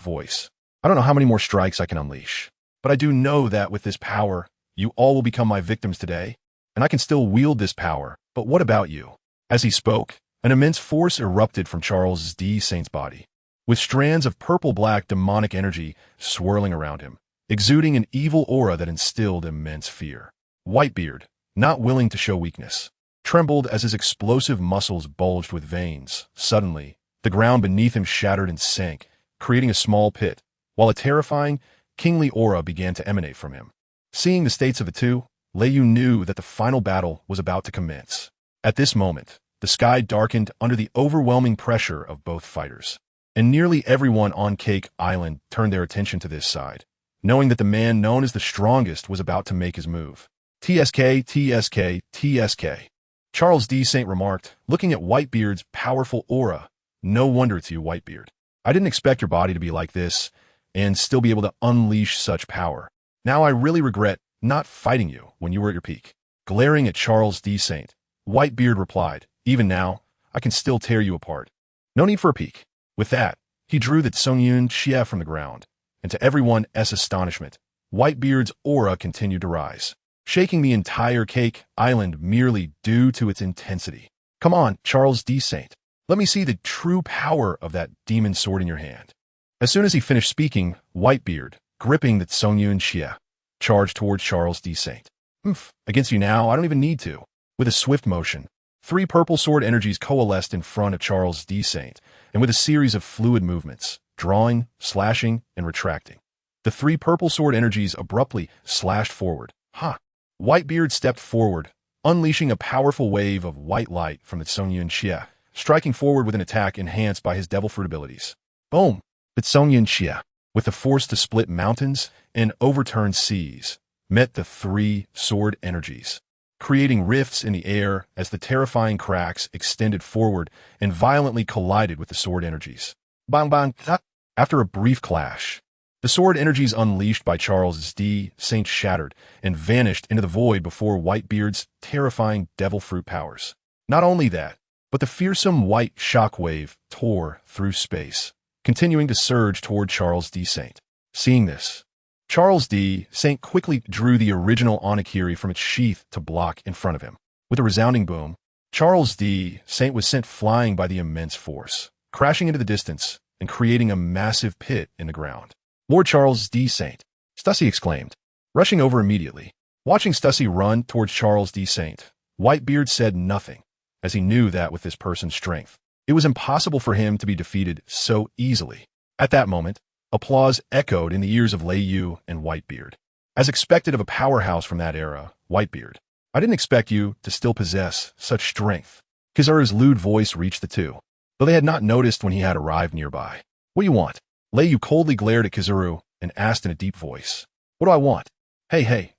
voice, "I don't know how many more strikes I can unleash, but I do know that with this power, you all will become my victims today, and I can still wield this power, but what about you?" As he spoke, an immense force erupted from Charles D. Saint's body, with strands of purple-black demonic energy swirling around him, exuding an evil aura that instilled immense fear. Whitebeard, not willing to show weakness, trembled as his explosive muscles bulged with veins. Suddenly, the ground beneath him shattered and sank, creating a small pit, while a terrifying, kingly aura began to emanate from him. Seeing the states of the two, Lei knew that the final battle was about to commence. At this moment, the sky darkened under the overwhelming pressure of both fighters, and nearly everyone on Cake Island turned their attention to this side, knowing that the man known as the strongest was about to make his move. "TSK, TSK, TSK. Charles D. Saint remarked, looking at Whitebeard's powerful aura. "No wonder it's you, Whitebeard. I didn't expect your body to be like this and still be able to unleash such power. Now I really regret not fighting you when you were at your peak." Glaring at Charles D. Saint, Whitebeard replied, "Even now, I can still tear you apart. No need for a peek." With that, he drew the Tsongyun Xie from the ground, and to everyone's astonishment, Whitebeard's aura continued to rise, shaking the entire Cake Island merely due to its intensity. "Come on, Charles D. Saint. Let me see the true power of that demon sword in your hand." As soon as he finished speaking, Whitebeard, gripping the Tsongyun Xie, charged towards Charles D. Saint. Against you now, I don't even need to." With a swift motion, 3 purple sword energies coalesced in front of Charles D. Saint, and with a series of fluid movements, drawing, slashing, and retracting, the 3 purple sword energies abruptly slashed forward. Whitebeard stepped forward, unleashing a powerful wave of white light from the Tsongyun Xie, striking forward with an attack enhanced by his devil fruit abilities. Boom! The Tsongyun Xie, with the force to split mountains and overturn seas, met the 3 sword energies, creating rifts in the air as the terrifying cracks extended forward and violently collided with the sword energies. Bang bang! After a brief clash, the sword energies unleashed by Charles D. Saint shattered and vanished into the void before Whitebeard's terrifying devil fruit powers. Not only that, but the fearsome white shockwave tore through space, continuing to surge toward Charles D. Saint. Seeing this, Charles D. Saint quickly drew the original Onakiri from its sheath to block in front of him. With a resounding boom, Charles D. Saint was sent flying by the immense force, crashing into the distance and creating a massive pit in the ground. "Lord Charles D. Saint," Stussy exclaimed, rushing over immediately. Watching Stussy run towards Charles D. Saint, Whitebeard said nothing, as he knew that with this person's strength, it was impossible for him to be defeated so easily. At that moment, applause echoed in the ears of Lei and Whitebeard. As expected of a powerhouse from that era, Whitebeard, "I didn't expect you to still possess such strength." Kizaru's lewd voice reached the two, though they had not noticed when he had arrived nearby. "What do you want?" Lei coldly glared at Kizaru and asked in a deep voice. "What do I want? Hey,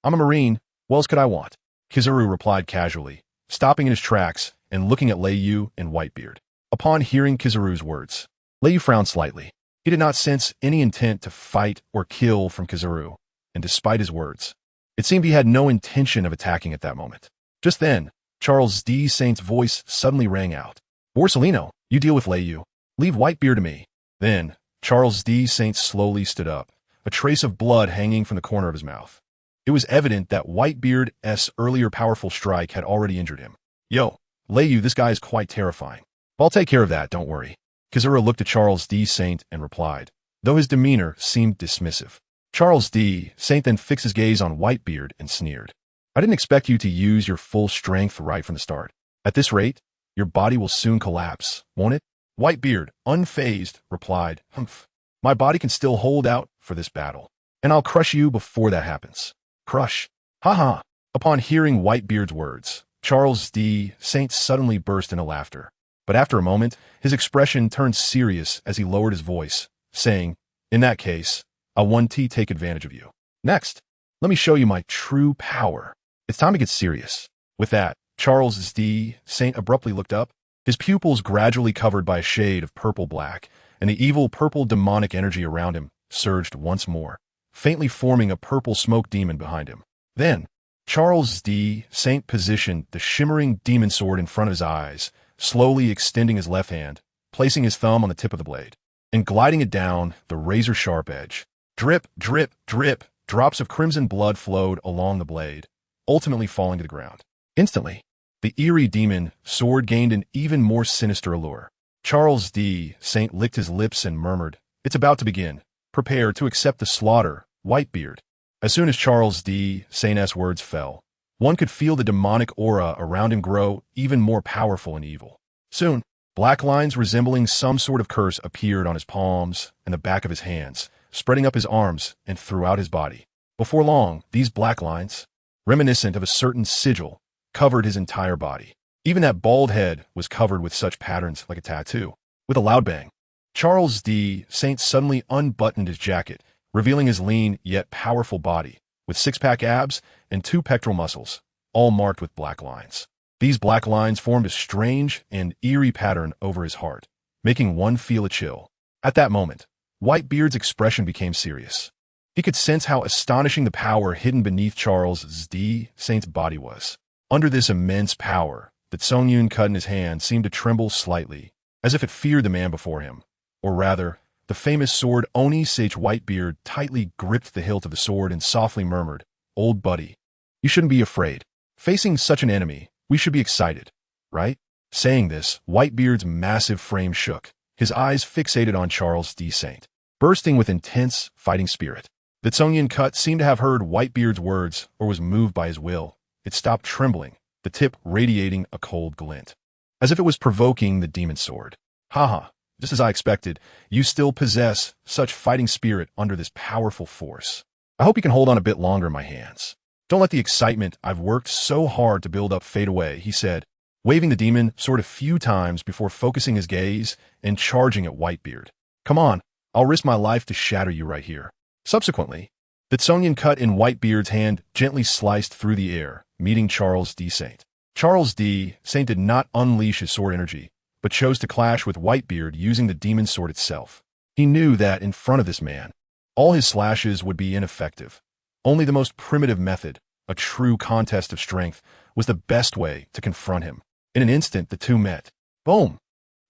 I'm a Marine. What else could I want?" Kizaru replied casually, stopping in his tracks and looking at Lei and Whitebeard. Upon hearing Kizaru's words, Lei frowned slightly. He did not sense any intent to fight or kill from Kizaru, and despite his words, it seemed he had no intention of attacking at that moment. Just then, Charles D. Saint's voice suddenly rang out. Borsellino, you deal with Leyu. Leave Whitebeard to me. Then, Charles D. Saint slowly stood up, a trace of blood hanging from the corner of his mouth. It was evident that Whitebeard's earlier powerful strike had already injured him. Yo, Leyu, this guy is quite terrifying. I'll take care of that, don't worry. Kazura looked at Charles D. Saint and replied, though his demeanor seemed dismissive. Charles D. Saint then fixed his gaze on Whitebeard and sneered. I didn't expect you to use your full strength right from the start. At this rate, your body will soon collapse, won't it? Whitebeard, unfazed, replied, Humph. My body can still hold out for this battle, and I'll crush you before that happens. Crush. Ha. Upon hearing Whitebeard's words, Charles D. Saint suddenly burst into laughter. But after a moment, his expression turned serious as he lowered his voice, saying, in that case, I'll take advantage of you. Next, let me show you my true power. It's time to get serious. With that, Charles D. Saint abruptly looked up, his pupils gradually covered by a shade of purple-black, and the evil purple demonic energy around him surged once more, faintly forming a purple smoke demon behind him. Then, Charles D. Saint positioned the shimmering demon sword in front of his eyes, slowly extending his left hand, placing his thumb on the tip of the blade, and gliding it down the razor-sharp edge. Drip, drip, drip, drops of crimson blood flowed along the blade, ultimately falling to the ground. Instantly, the eerie demon sword gained an even more sinister allure. Charles D. Saint licked his lips and murmured, it's about to begin. Prepare to accept the slaughter, Whitebeard. As soon as Charles D. Saint's words fell, one could feel the demonic aura around him grow even more powerful and evil. Soon, black lines resembling some sort of curse appeared on his palms and the back of his hands, spreading up his arms and throughout his body. Before long, these black lines, reminiscent of a certain sigil, covered his entire body. Even that bald head was covered with such patterns like a tattoo. With a loud bang, Charles D. Saint suddenly unbuttoned his jacket, revealing his lean yet powerful body, with six-pack abs and 2 pectoral muscles, all marked with black lines. These black lines formed a strange and eerie pattern over his heart, making one feel a chill. At that moment, Whitebeard's expression became serious. He could sense how astonishing the power hidden beneath Charles D. Saint's body was. Under this immense power, the Tsungyun cut in his hand seemed to tremble slightly, as if it feared the man before him. Or rather, the famous sword Oni Sage Whitebeard tightly gripped the hilt of the sword and softly murmured, Old buddy, you shouldn't be afraid. Facing such an enemy, we should be excited, right? Saying this, Whitebeard's massive frame shook, his eyes fixated on Charles D. Saint, bursting with intense fighting spirit. The Tsungyun cut seemed to have heard Whitebeard's words or was moved by his will. It stopped trembling, the tip radiating a cold glint, as if it was provoking the demon sword. Haha, just as I expected, you still possess such fighting spirit under this powerful force. I hope you can hold on a bit longer in my hands. Don't let the excitement I've worked so hard to build up fade away, he said, waving the demon sword a few times before focusing his gaze and charging at Whitebeard. Come on, I'll risk my life to shatter you right here. Subsequently, the Tsungyun cut in Whitebeard's hand gently sliced through the air, meeting Charles D. Saint. Charles D. Saint did not unleash his sword energy, but chose to clash with Whitebeard using the demon sword itself. He knew that in front of this man, all his slashes would be ineffective. Only the most primitive method, a true contest of strength, was the best way to confront him. In an instant, the two met. Boom!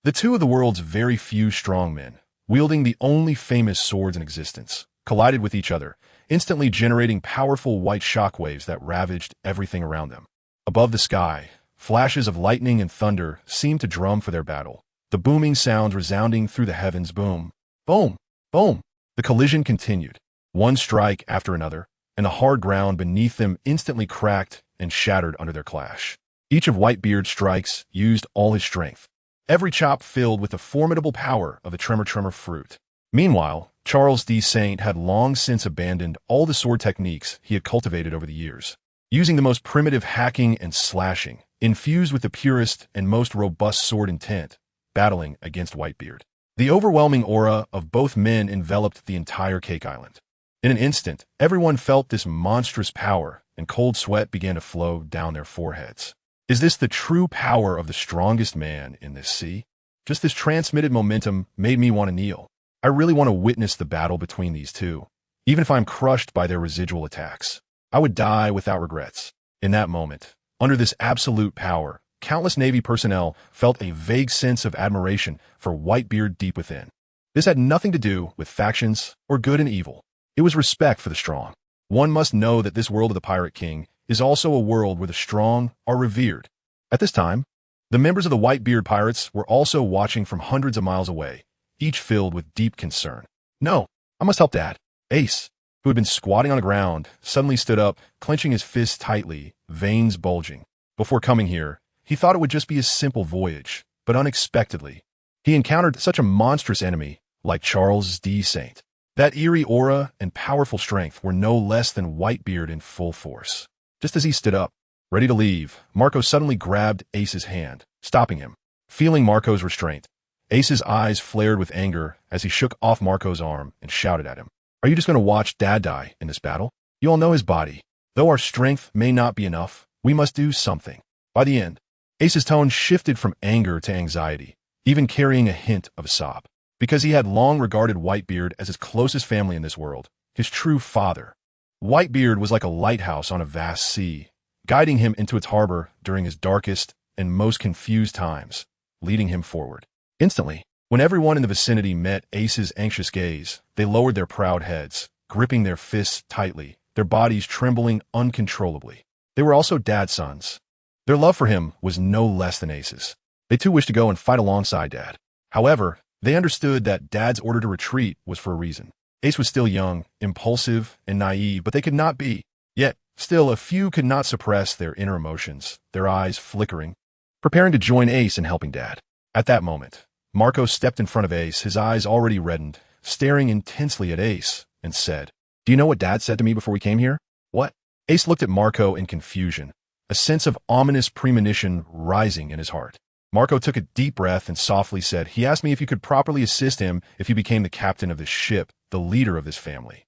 The two of the world's very few strong men, wielding the only famous swords in existence, collided with each other, instantly generating powerful white shockwaves that ravaged everything around them. Above the sky, flashes of lightning and thunder seemed to drum for their battle, the booming sounds resounding through the heavens. Boom! Boom! Boom! The collision continued, one strike after another, and the hard ground beneath them instantly cracked and shattered under their clash. Each of Whitebeard's strikes used all his strength, every chop filled with the formidable power of the tremor fruit. Meanwhile, Charles D. Saint had long since abandoned all the sword techniques he had cultivated over the years, using the most primitive hacking and slashing, infused with the purest and most robust sword intent, battling against Whitebeard. The overwhelming aura of both men enveloped the entire Cake Island. In an instant, everyone felt this monstrous power, and cold sweat began to flow down their foreheads. Is this the true power of the strongest man in this sea? Just this transmitted momentum made me want to kneel. I really want to witness the battle between these two, even if I'm crushed by their residual attacks. I would die without regrets. In that moment, Under this absolute power, countless Navy personnel felt a vague sense of admiration for Whitebeard deep within. This had nothing to do with factions or good and evil. It was respect for the strong. One must know that this world of the Pirate King is also a world where the strong are revered. At this time, the members of the Whitebeard pirates were also watching from hundreds of miles away, each filled with deep concern. No, I must help Dad. Ace, who had been squatting on the ground, suddenly stood up, clenching his fists tightly, veins bulging. Before coming here, he thought it would just be a simple voyage, but unexpectedly, he encountered such a monstrous enemy like Charles D. Saint. That eerie aura and powerful strength were no less than Whitebeard in full force. Just as he stood up, ready to leave, Marco suddenly grabbed Ace's hand, stopping him. Feeling Marco's restraint, Ace's eyes flared with anger as he shook off Marco's arm and shouted at him. Are you just going to watch Dad die in this battle? You all know his body. Though our strength may not be enough, we must do something. By the end, Ace's tone shifted from anger to anxiety, even carrying a hint of a sob. Because he had long regarded Whitebeard as his closest family in this world, his true father. Whitebeard was like a lighthouse on a vast sea, guiding him into its harbor during his darkest and most confused times, leading him forward. Instantly, when everyone in the vicinity met Ace's anxious gaze, they lowered their proud heads, gripping their fists tightly, their bodies trembling uncontrollably. They were also Dad's sons. Their love for him was no less than Ace's. They too wished to go and fight alongside Dad. However, they understood that Dad's order to retreat was for a reason. Ace was still young, impulsive, and naive, but they could not be. Yet, still, a few could not suppress their inner emotions, their eyes flickering, preparing to join Ace in helping Dad. At that moment, Marco stepped in front of Ace, his eyes already reddened, staring intensely at Ace, and said, "Do you know what Dad said to me before we came here?" "What?" Ace looked at Marco in confusion, a sense of ominous premonition rising in his heart. Marco took a deep breath and softly said, "He asked me if you could properly assist him if you became the captain of this ship, the leader of this family."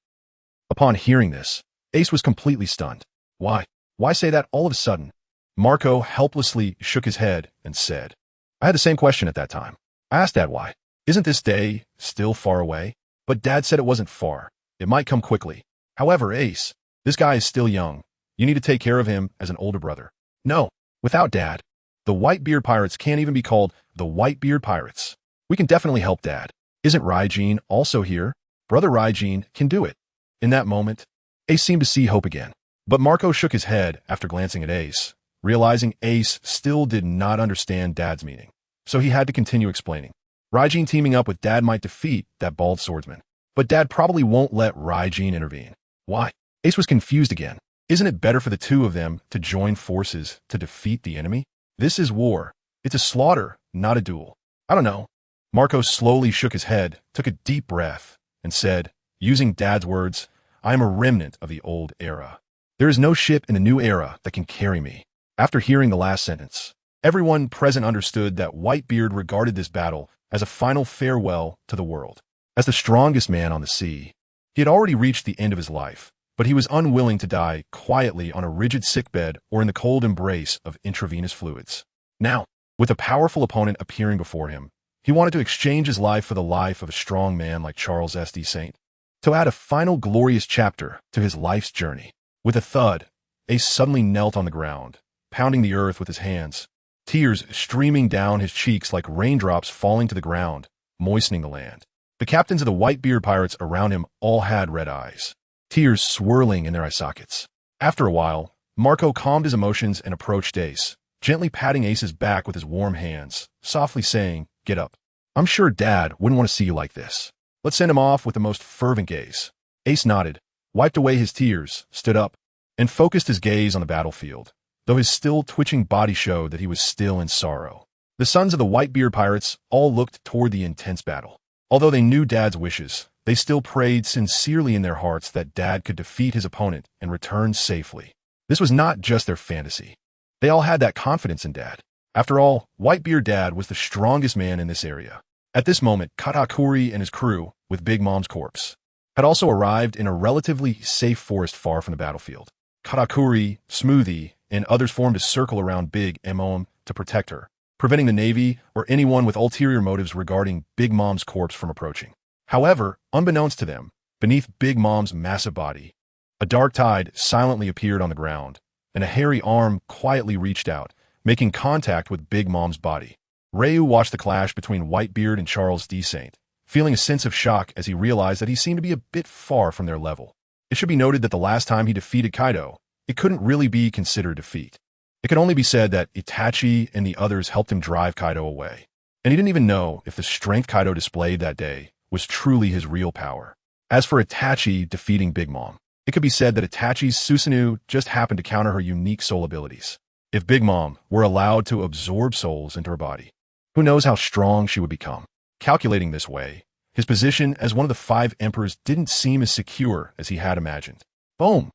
Upon hearing this, Ace was completely stunned. Why? Why say that all of a sudden? Marco helplessly shook his head and said, "I had the same question at that time. I asked Dad why. Isn't this day still far away?" But Dad said it wasn't far. It might come quickly. However, Ace, this guy is still young. You need to take care of him as an older brother. No, without Dad, the Whitebeard Pirates can't even be called the Whitebeard Pirates. We can definitely help Dad. Isn't Raijin also here? Brother Raijin can do it. In that moment, Ace seemed to see hope again. But Marco shook his head after glancing at Ace, realizing Ace still did not understand Dad's meaning. So he had to continue explaining. Raijin teaming up with Dad might defeat that bald swordsman. But Dad probably won't let Raijin intervene. Why? Ace was confused again. Isn't it better for the two of them to join forces to defeat the enemy? This is war. It's a slaughter, not a duel. I don't know. Marco slowly shook his head, took a deep breath, and said, using Dad's words, "I am a remnant of the old era. There is no ship in the new era that can carry me." After hearing the last sentence, everyone present understood that Whitebeard regarded this battle as a final farewell to the world. As the strongest man on the sea, he had already reached the end of his life, but he was unwilling to die quietly on a rigid sickbed or in the cold embrace of intravenous fluids. Now, with a powerful opponent appearing before him, he wanted to exchange his life for the life of a strong man like Charles S.D. Saint, to add a final glorious chapter to his life's journey. With a thud, Ace suddenly knelt on the ground, pounding the earth with his hands, tears streaming down his cheeks like raindrops falling to the ground, moistening the land. The captains of the Whitebeard Pirates around him all had red eyes, tears swirling in their eye sockets. After a while, Marco calmed his emotions and approached Ace, gently patting Ace's back with his warm hands, softly saying, "Get up. I'm sure Dad wouldn't want to see you like this. Let's send him off with the most fervent gaze." Ace nodded, wiped away his tears, stood up, and focused his gaze on the battlefield, though his still twitching body showed that he was still in sorrow. The sons of the Whitebeard Pirates all looked toward the intense battle. Although they knew Dad's wishes, they still prayed sincerely in their hearts that Dad could defeat his opponent and return safely. This was not just their fantasy. They all had that confidence in Dad. After all, Whitebeard Dad was the strongest man in this area. At this moment, Katakuri and his crew, with Big Mom's corpse, had also arrived in a relatively safe forest far from the battlefield. Katakuri, Smoothie, and others formed a circle around Big Mom to protect her, preventing the Navy or anyone with ulterior motives regarding Big Mom's corpse from approaching. However, unbeknownst to them, beneath Big Mom's massive body, a dark tide silently appeared on the ground, and a hairy arm quietly reached out, making contact with Big Mom's body. Ryu watched the clash between Whitebeard and Charles D. Saint, feeling a sense of shock as he realized that he seemed to be a bit far from their level. It should be noted that the last time he defeated Kaido, it couldn't really be considered defeat. It could only be said that Itachi and the others helped him drive Kaido away, and he didn't even know if the strength Kaido displayed that day was truly his real power. As for Itachi defeating Big Mom, it could be said that Itachi's Susanoo just happened to counter her unique soul abilities. If Big Mom were allowed to absorb souls into her body, who knows how strong she would become. Calculating this way, his position as one of the 5 emperors didn't seem as secure as he had imagined. Boom!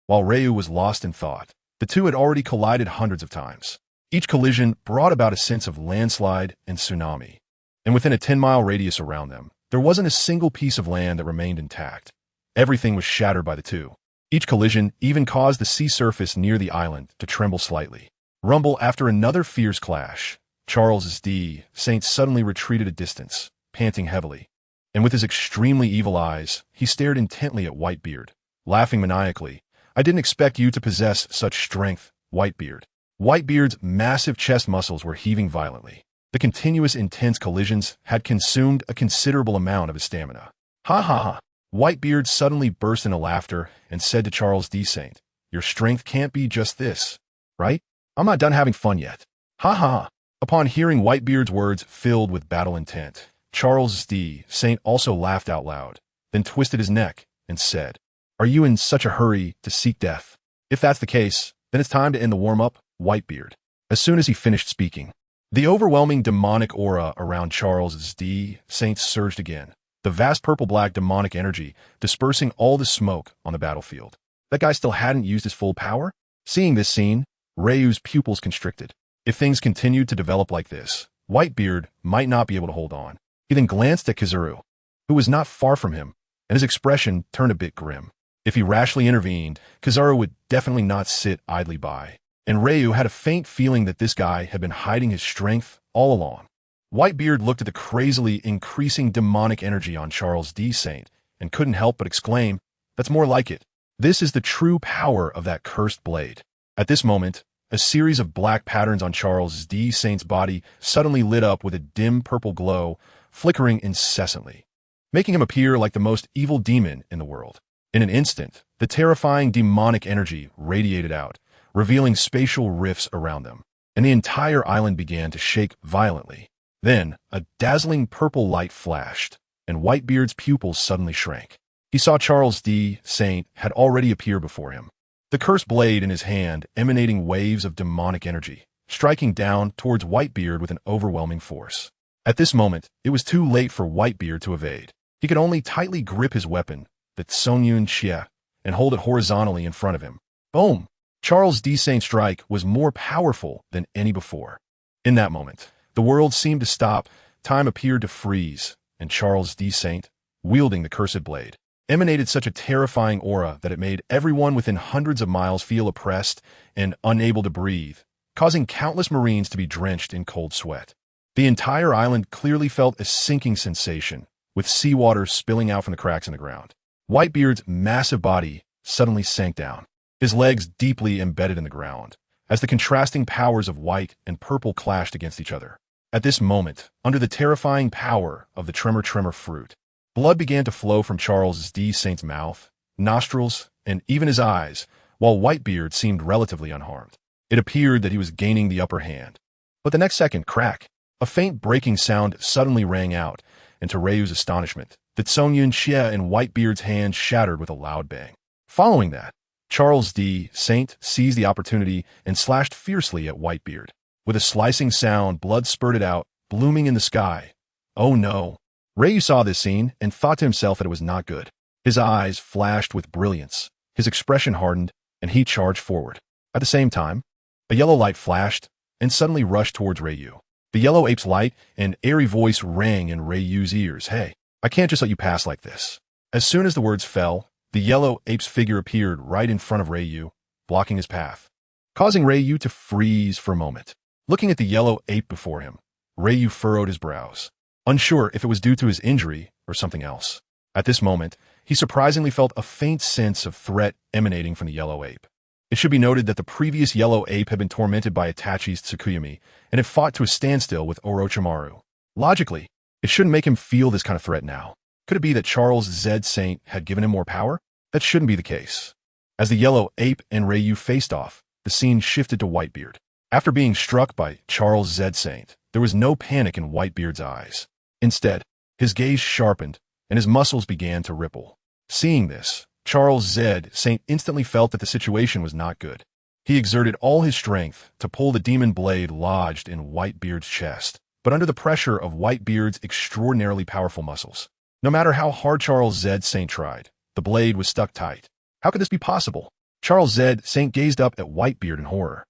While Ryu was lost in thought, the two had already collided hundreds of times. Each collision brought about a sense of landslide and tsunami, and within a 10-mile radius around them, there wasn't a single piece of land that remained intact. Everything was shattered by the two. Each collision even caused the sea surface near the island to tremble slightly. Rumble after another fierce clash. Charles D. Saint suddenly retreated a distance, panting heavily, and with his extremely evil eyes, he stared intently at Whitebeard, laughing maniacally. I didn't expect you to possess such strength, Whitebeard. Whitebeard's massive chest muscles were heaving violently. The continuous intense collisions had consumed a considerable amount of his stamina. Ha ha ha! Whitebeard suddenly burst into laughter and said to Charles D. Saint, your strength can't be just this, right? I'm not done having fun yet. Ha ha ha! Upon hearing Whitebeard's words filled with battle intent, Charles D. Saint also laughed out loud, then twisted his neck and said, are you in such a hurry to seek death? If that's the case, then it's time to end the warm-up, Whitebeard. As soon as he finished speaking, the overwhelming demonic aura around Charles D. Saint surged again, the vast purple-black demonic energy dispersing all the smoke on the battlefield. That guy still hadn't used his full power? Seeing this scene, Ryu's pupils constricted. If things continued to develop like this, Whitebeard might not be able to hold on. He then glanced at Kizaru, who was not far from him, and his expression turned a bit grim. If he rashly intervened, Kizaru would definitely not sit idly by, and Ryu had a faint feeling that this guy had been hiding his strength all along. Whitebeard looked at the crazily increasing demonic energy on Charles D. Saint and couldn't help but exclaim, that's more like it. This is the true power of that cursed blade. At this moment, a series of black patterns on Charles D. Saint's body suddenly lit up with a dim purple glow, flickering incessantly, making him appear like the most evil demon in the world. In an instant, the terrifying demonic energy radiated out, revealing spatial rifts around them, and the entire island began to shake violently. Then, a dazzling purple light flashed, and Whitebeard's pupils suddenly shrank. He saw Charles D. Saint had already appeared before him, the cursed blade in his hand emanating waves of demonic energy, striking down towards Whitebeard with an overwhelming force. At this moment, it was too late for Whitebeard to evade. He could only tightly grip his weapon, the Tsonyun Xie, and hold it horizontally in front of him. Boom! Charles D. Saint's strike was more powerful than any before. In that moment, the world seemed to stop, time appeared to freeze, and Charles D. Saint, wielding the cursed blade, emanated such a terrifying aura that it made everyone within hundreds of miles feel oppressed and unable to breathe, causing countless Marines to be drenched in cold sweat. The entire island clearly felt a sinking sensation, with seawater spilling out from the cracks in the ground. Whitebeard's massive body suddenly sank down, his legs deeply embedded in the ground, as the contrasting powers of white and purple clashed against each other. At this moment, under the terrifying power of the Tremor fruit, blood began to flow from Charles D. Saint's mouth, nostrils, and even his eyes, while Whitebeard seemed relatively unharmed. It appeared that he was gaining the upper hand. But the next second, crack! A faint breaking sound suddenly rang out, and to Ryu's astonishment, the Tsonyun Xie in Whitebeard's hand shattered with a loud bang. Following that, Charles D. Saint seized the opportunity and slashed fiercely at Whitebeard. With a slicing sound, blood spurted out, blooming in the sky. Oh no! Ryu saw this scene and thought to himself that it was not good. His eyes flashed with brilliance, his expression hardened, and he charged forward. At the same time, a yellow light flashed and suddenly rushed towards Ryu. The yellow ape's light and airy voice rang in Ryu's ears. Hey, I can't just let you pass like this. As soon as the words fell, the yellow ape's figure appeared right in front of Ryu, blocking his path, causing Ryu to freeze for a moment. Looking at the yellow ape before him, Ryu furrowed his brows, unsure if it was due to his injury or something else. At this moment, he surprisingly felt a faint sense of threat emanating from the yellow ape. It should be noted that the previous yellow ape had been tormented by Itachi's Tsukuyomi and had fought to a standstill with Orochimaru. Logically, it shouldn't make him feel this kind of threat now. Could it be that Charles Z. Saint had given him more power? That shouldn't be the case. As the yellow ape and Ryu faced off, the scene shifted to Whitebeard. After being struck by Charles Z. Saint, there was no panic in Whitebeard's eyes. Instead, his gaze sharpened and his muscles began to ripple. Seeing this, Charles Z. Saint instantly felt that the situation was not good. He exerted all his strength to pull the demon blade lodged in Whitebeard's chest, but under the pressure of Whitebeard's extraordinarily powerful muscles. No matter how hard Charles Z. Saint tried, the blade was stuck tight. How could this be possible? Charles Z. Saint gazed up at Whitebeard in horror.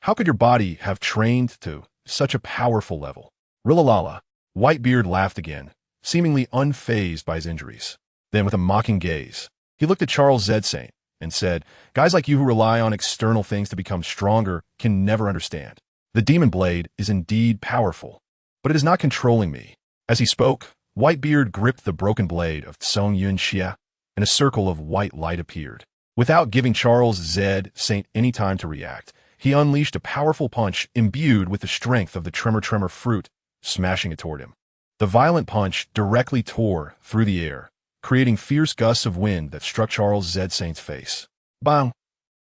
How could your body have trained to such a powerful level? Rilalala. Whitebeard laughed again, seemingly unfazed by his injuries. Then with a mocking gaze, he looked at Charles Z. Saint and said, "Guys like you who rely on external things to become stronger can never understand. The demon blade is indeed powerful, but it is not controlling me." As he spoke, Whitebeard gripped the broken blade of Tsong Yun Xia, and a circle of white light appeared. Without giving Charles Z. Saint any time to react, he unleashed a powerful punch imbued with the strength of the tremor fruit, smashing it toward him. The violent punch directly tore through the air, creating fierce gusts of wind that struck Charles Z. Saint's face. Bang!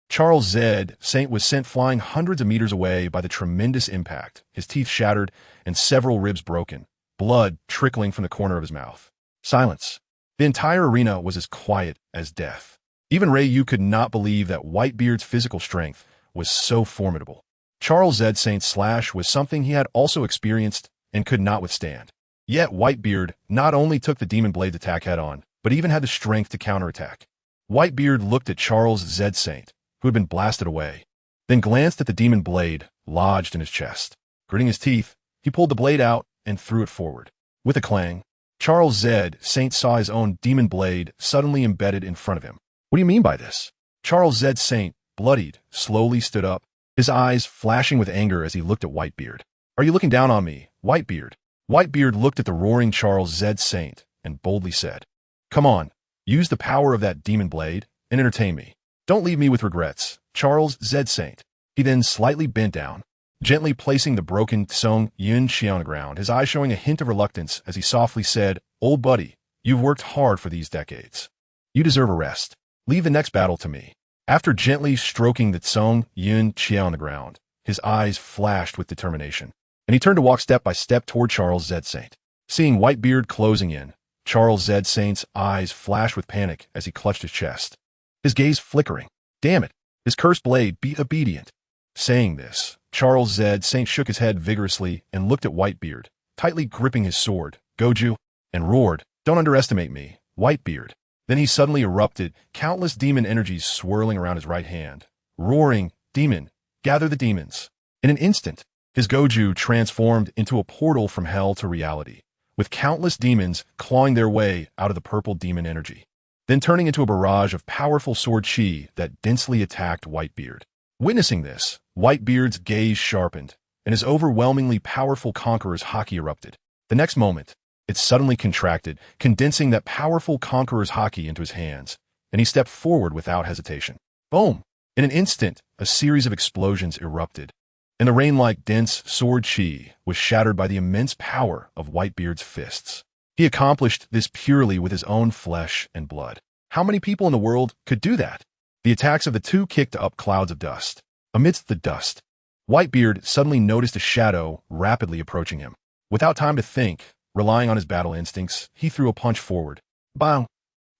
Charles Z. Saint was sent flying hundreds of meters away by the tremendous impact, his teeth shattered and several ribs broken, blood trickling from the corner of his mouth. Silence. The entire arena was as quiet as death. Even Ryu could not believe that Whitebeard's physical strength was so formidable. Charles Z. Saint's slash was something he had also experienced and could not withstand. Yet Whitebeard not only took the demon blade's attack head-on, but even had the strength to counterattack. Whitebeard looked at Charles Z. Saint, who had been blasted away, then glanced at the demon blade lodged in his chest. Gritting his teeth, he pulled the blade out and threw it forward. With a clang, Charles Z. Saint saw his own demon blade suddenly embedded in front of him. What do you mean by this? Charles Z. Saint, bloodied, slowly stood up, his eyes flashing with anger as he looked at Whitebeard. "Are you looking down on me, Whitebeard?" Whitebeard looked at the roaring Charles Z. Saint and boldly said, "Come on, use the power of that demon blade and entertain me. Don't leave me with regrets, Charles Z. Saint." He then slightly bent down, gently placing the broken Tsong Yun Xia on the ground, his eyes showing a hint of reluctance as he softly said, "Old buddy, you've worked hard for these decades. You deserve a rest. Leave the next battle to me." After gently stroking the Tsong Yun Xia on the ground, his eyes flashed with determination, and he turned to walk step by step toward Charles Z. Saint. Seeing Whitebeard closing in, Charles Z. Saint's eyes flashed with panic as he clutched his chest, his gaze flickering. Damn it, his cursed blade, be obedient. Saying this, Charles Z. Saint shook his head vigorously and looked at Whitebeard, tightly gripping his sword, Goju, and roared, "Don't underestimate me, Whitebeard." Then he suddenly erupted, countless demon energies swirling around his right hand, roaring, "Demon, gather the demons." In an instant, his Goju transformed into a portal from hell to reality, with countless demons clawing their way out of the purple demon energy, then turning into a barrage of powerful sword chi that densely attacked Whitebeard. Witnessing this, Whitebeard's gaze sharpened, and his overwhelmingly powerful conqueror's haki erupted. The next moment, it suddenly contracted, condensing that powerful conqueror's haki into his hands, and he stepped forward without hesitation. Boom! In an instant, a series of explosions erupted, and the rain-like dense sword chi was shattered by the immense power of Whitebeard's fists. He accomplished this purely with his own flesh and blood. How many people in the world could do that? The attacks of the two kicked up clouds of dust. Amidst the dust, Whitebeard suddenly noticed a shadow rapidly approaching him. Without time to think, relying on his battle instincts, he threw a punch forward. Bang!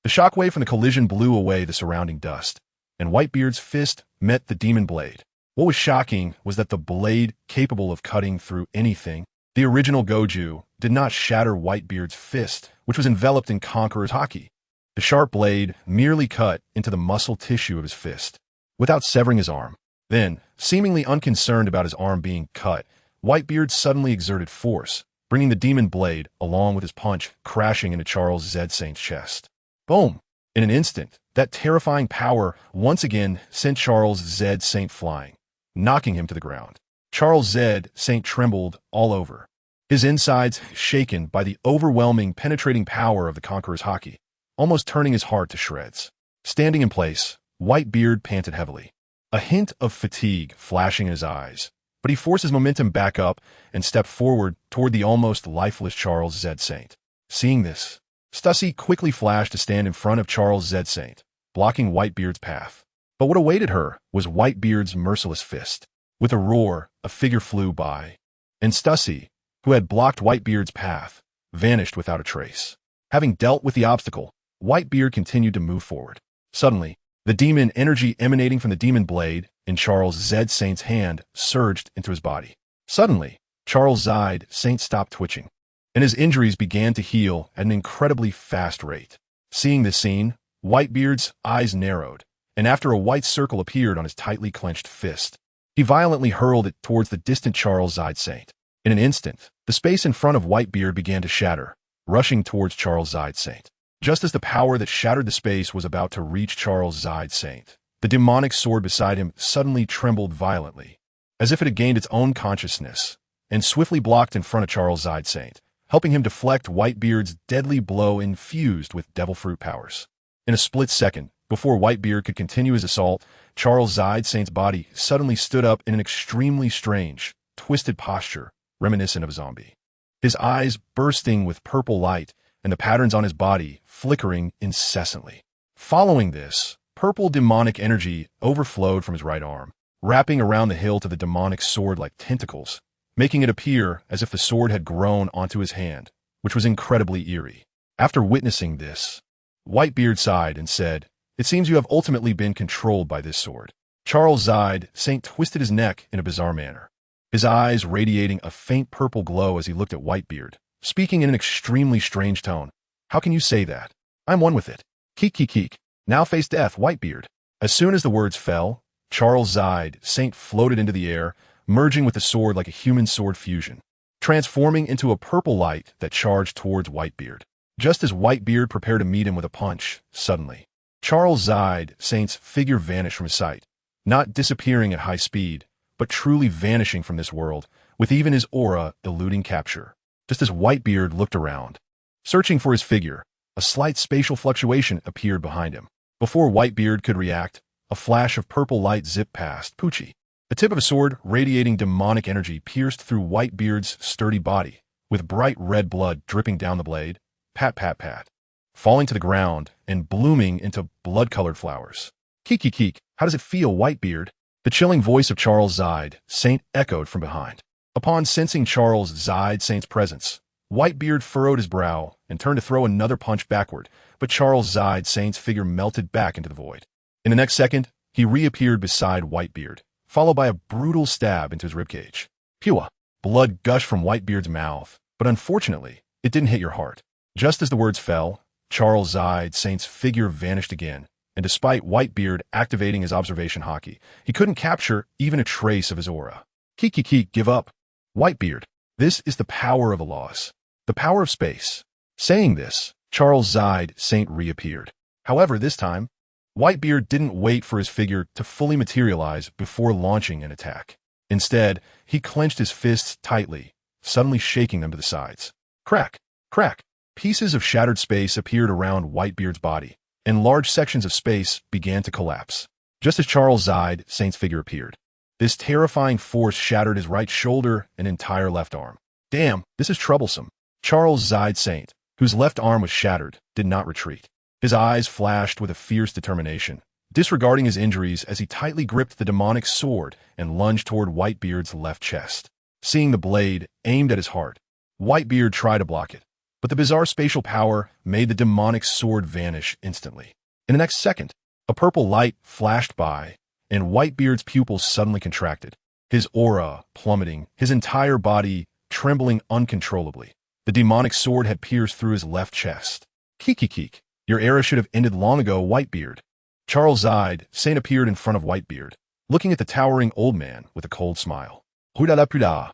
The shockwave from the collision blew away the surrounding dust, and Whitebeard's fist met the demon blade. What was shocking was that the blade, capable of cutting through anything, the original Goju, did not shatter Whitebeard's fist, which was enveloped in Conqueror's haki. The sharp blade merely cut into the muscle tissue of his fist, without severing his arm. Then, seemingly unconcerned about his arm being cut, Whitebeard suddenly exerted force, bringing the demon blade, along with his punch, crashing into Charles Z. Saint's chest. Boom! In an instant, that terrifying power once again sent Charles Z. Saint flying, knocking him to the ground. Charles Z. Saint trembled all over, his insides shaken by the overwhelming, penetrating power of the Conqueror's haki, almost turning his heart to shreds. Standing in place, Whitebeard panted heavily. a hint of fatigue flashing in his eyes. But he forced his momentum back up and stepped forward toward the almost lifeless Charles Z. Saint. Seeing this, Stussy quickly flashed to stand in front of Charles Z. Saint, blocking Whitebeard's path. But what awaited her was Whitebeard's merciless fist. With a roar, a figure flew by, and Stussy, who had blocked Whitebeard's path, vanished without a trace. Having dealt with the obstacle, Whitebeard continued to move forward. Suddenly, the demon energy emanating from the demon blade in Charles Z. Saint's hand surged into his body. Suddenly, Charles Z. Saint stopped twitching, and his injuries began to heal at an incredibly fast rate. Seeing this scene, Whitebeard's eyes narrowed, and after a white circle appeared on his tightly clenched fist, he violently hurled it towards the distant Charles Z. Saint. In an instant, the space in front of Whitebeard began to shatter, rushing towards Charles Z. Saint. Just as the power that shattered the space was about to reach Charles Z. Saint, the demonic sword beside him suddenly trembled violently, as if it had gained its own consciousness, and swiftly blocked in front of Charles Z. Saint, helping him deflect Whitebeard's deadly blow infused with devil fruit powers. In a split second, before Whitebeard could continue his assault, Charles Z. Saint's body suddenly stood up in an extremely strange, twisted posture, reminiscent of a zombie. His eyes bursting with purple light, and the patterns on his body flickering incessantly. Following this, purple demonic energy overflowed from his right arm, wrapping around the hilt of the demonic sword like tentacles, making it appear as if the sword had grown onto his hand, which was incredibly eerie. After witnessing this, Whitebeard sighed and said, "It seems you have ultimately been controlled by this sword." Charles Z. Saint twisted his neck in a bizarre manner, his eyes radiating a faint purple glow as he looked at Whitebeard, speaking in an extremely strange tone. "How can you say that? I'm one with it. Keek keek keek. Now face death, Whitebeard." As soon as the words fell, Charles Z. Saint floated into the air, merging with the sword like a human-sword fusion, transforming into a purple light that charged towards Whitebeard. Just as Whitebeard prepared to meet him with a punch, suddenly, Charles Z. Saint's figure vanished from his sight, not disappearing at high speed, but truly vanishing from this world, with even his aura eluding capture. Just as Whitebeard looked around, searching for his figure, a slight spatial fluctuation appeared behind him. Before Whitebeard could react, a flash of purple light zipped past Poochie. The tip of a sword radiating demonic energy pierced through Whitebeard's sturdy body, with bright red blood dripping down the blade, pat pat pat, falling to the ground and blooming into blood-colored flowers. "Keek keek keek, how does it feel, Whitebeard?" The chilling voice of Charles Z. Saint echoed from behind. Upon sensing Charles Z. Saint's presence, Whitebeard furrowed his brow and turned to throw another punch backward, but Charles Z. Saint's figure melted back into the void. In the next second, he reappeared beside Whitebeard, followed by a brutal stab into his ribcage. Pua! Blood gushed from Whitebeard's mouth, but unfortunately, it didn't hit your heart. Just as the words fell, Charles Z. Saint's figure vanished again, and despite Whitebeard activating his observation hockey, he couldn't capture even a trace of his aura. "Keek keek keek, give up. Whitebeard, this is the power of a loss. The power of space." Saying this, Charles Z. Saint reappeared. However, this time, Whitebeard didn't wait for his figure to fully materialize before launching an attack. Instead, he clenched his fists tightly, suddenly shaking them to the sides. Crack! Crack! Pieces of shattered space appeared around Whitebeard's body, and large sections of space began to collapse. Just as Charles Z. Saint's figure appeared, this terrifying force shattered his right shoulder and entire left arm. "Damn, this is troublesome." Charles Z. Saint, whose left arm was shattered, did not retreat. His eyes flashed with a fierce determination, disregarding his injuries as he tightly gripped the demonic sword and lunged toward Whitebeard's left chest. Seeing the blade aimed at his heart, Whitebeard tried to block it, but the bizarre spatial power made the demonic sword vanish instantly. In the next second, a purple light flashed by, and Whitebeard's pupils suddenly contracted, his aura plummeting, his entire body trembling uncontrollably. The demonic sword had pierced through his left chest. "Keek keek keek, your era should have ended long ago, Whitebeard." Charles Z. Saint appeared in front of Whitebeard, looking at the towering old man with a cold smile. "Hudala-puda."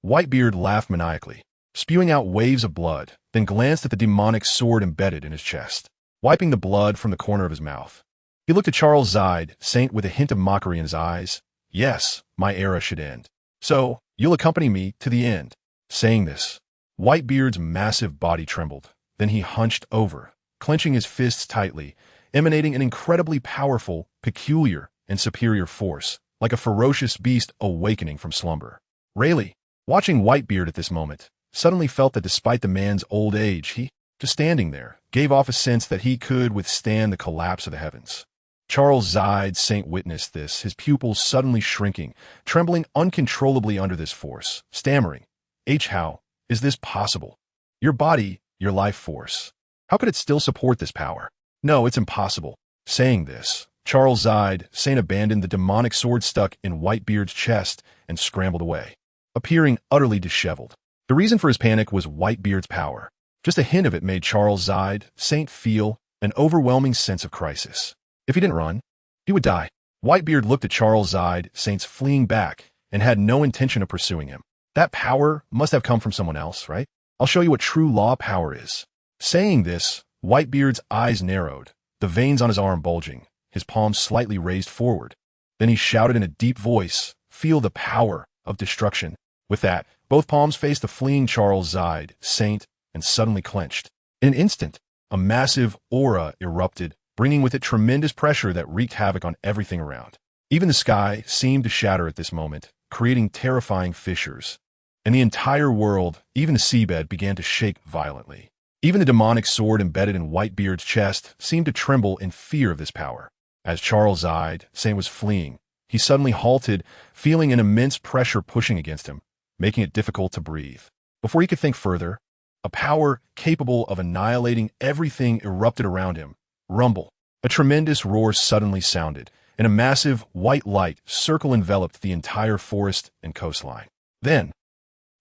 Whitebeard laughed maniacally, spewing out waves of blood, then glanced at the demonic sword embedded in his chest, wiping the blood from the corner of his mouth. He looked at Charles Z. Saint with a hint of mockery in his eyes. "Yes, my era should end. So, you'll accompany me to the end." Saying this, Whitebeard's massive body trembled. Then he hunched over, clenching his fists tightly, emanating an incredibly powerful, peculiar, and superior force, like a ferocious beast awakening from slumber. Rayleigh, watching Whitebeard at this moment, suddenly felt that despite the man's old age, he, just standing there, gave off a sense that he could withstand the collapse of the heavens. Charles Zide Saint witnessed this, his pupils suddenly shrinking, trembling uncontrollably under this force, stammering, How is this possible? Your body, your life force. How could it still support this power? No, it's impossible. Saying this, Charles Zide Saint abandoned the demonic sword stuck in Whitebeard's chest and scrambled away, appearing utterly disheveled. The reason for his panic was Whitebeard's power. Just a hint of it made Charles Zide Saint feel an overwhelming sense of crisis. If he didn't run, he would die. Whitebeard looked at Charles Zide Saint's fleeing back and had no intention of pursuing him. That power must have come from someone else, right? I'll show you what true law power is. Saying this, Whitebeard's eyes narrowed, the veins on his arm bulging, his palms slightly raised forward. Then he shouted in a deep voice, "Feel the power of destruction." With that, both palms faced the fleeing Charles Zide Saint and suddenly clenched. In an instant, a massive aura erupted, bringing with it tremendous pressure that wreaked havoc on everything around. Even the sky seemed to shatter at this moment, creating terrifying fissures. And the entire world, even the seabed, began to shake violently. Even the demonic sword embedded in Whitebeard's chest seemed to tremble in fear of this power. As Charles Zide Saint was fleeing, he suddenly halted, feeling an immense pressure pushing against him, making it difficult to breathe. Before he could think further, a power capable of annihilating everything erupted around him. Rumble. A tremendous roar suddenly sounded, and a massive white light circle enveloped the entire forest and coastline. Then,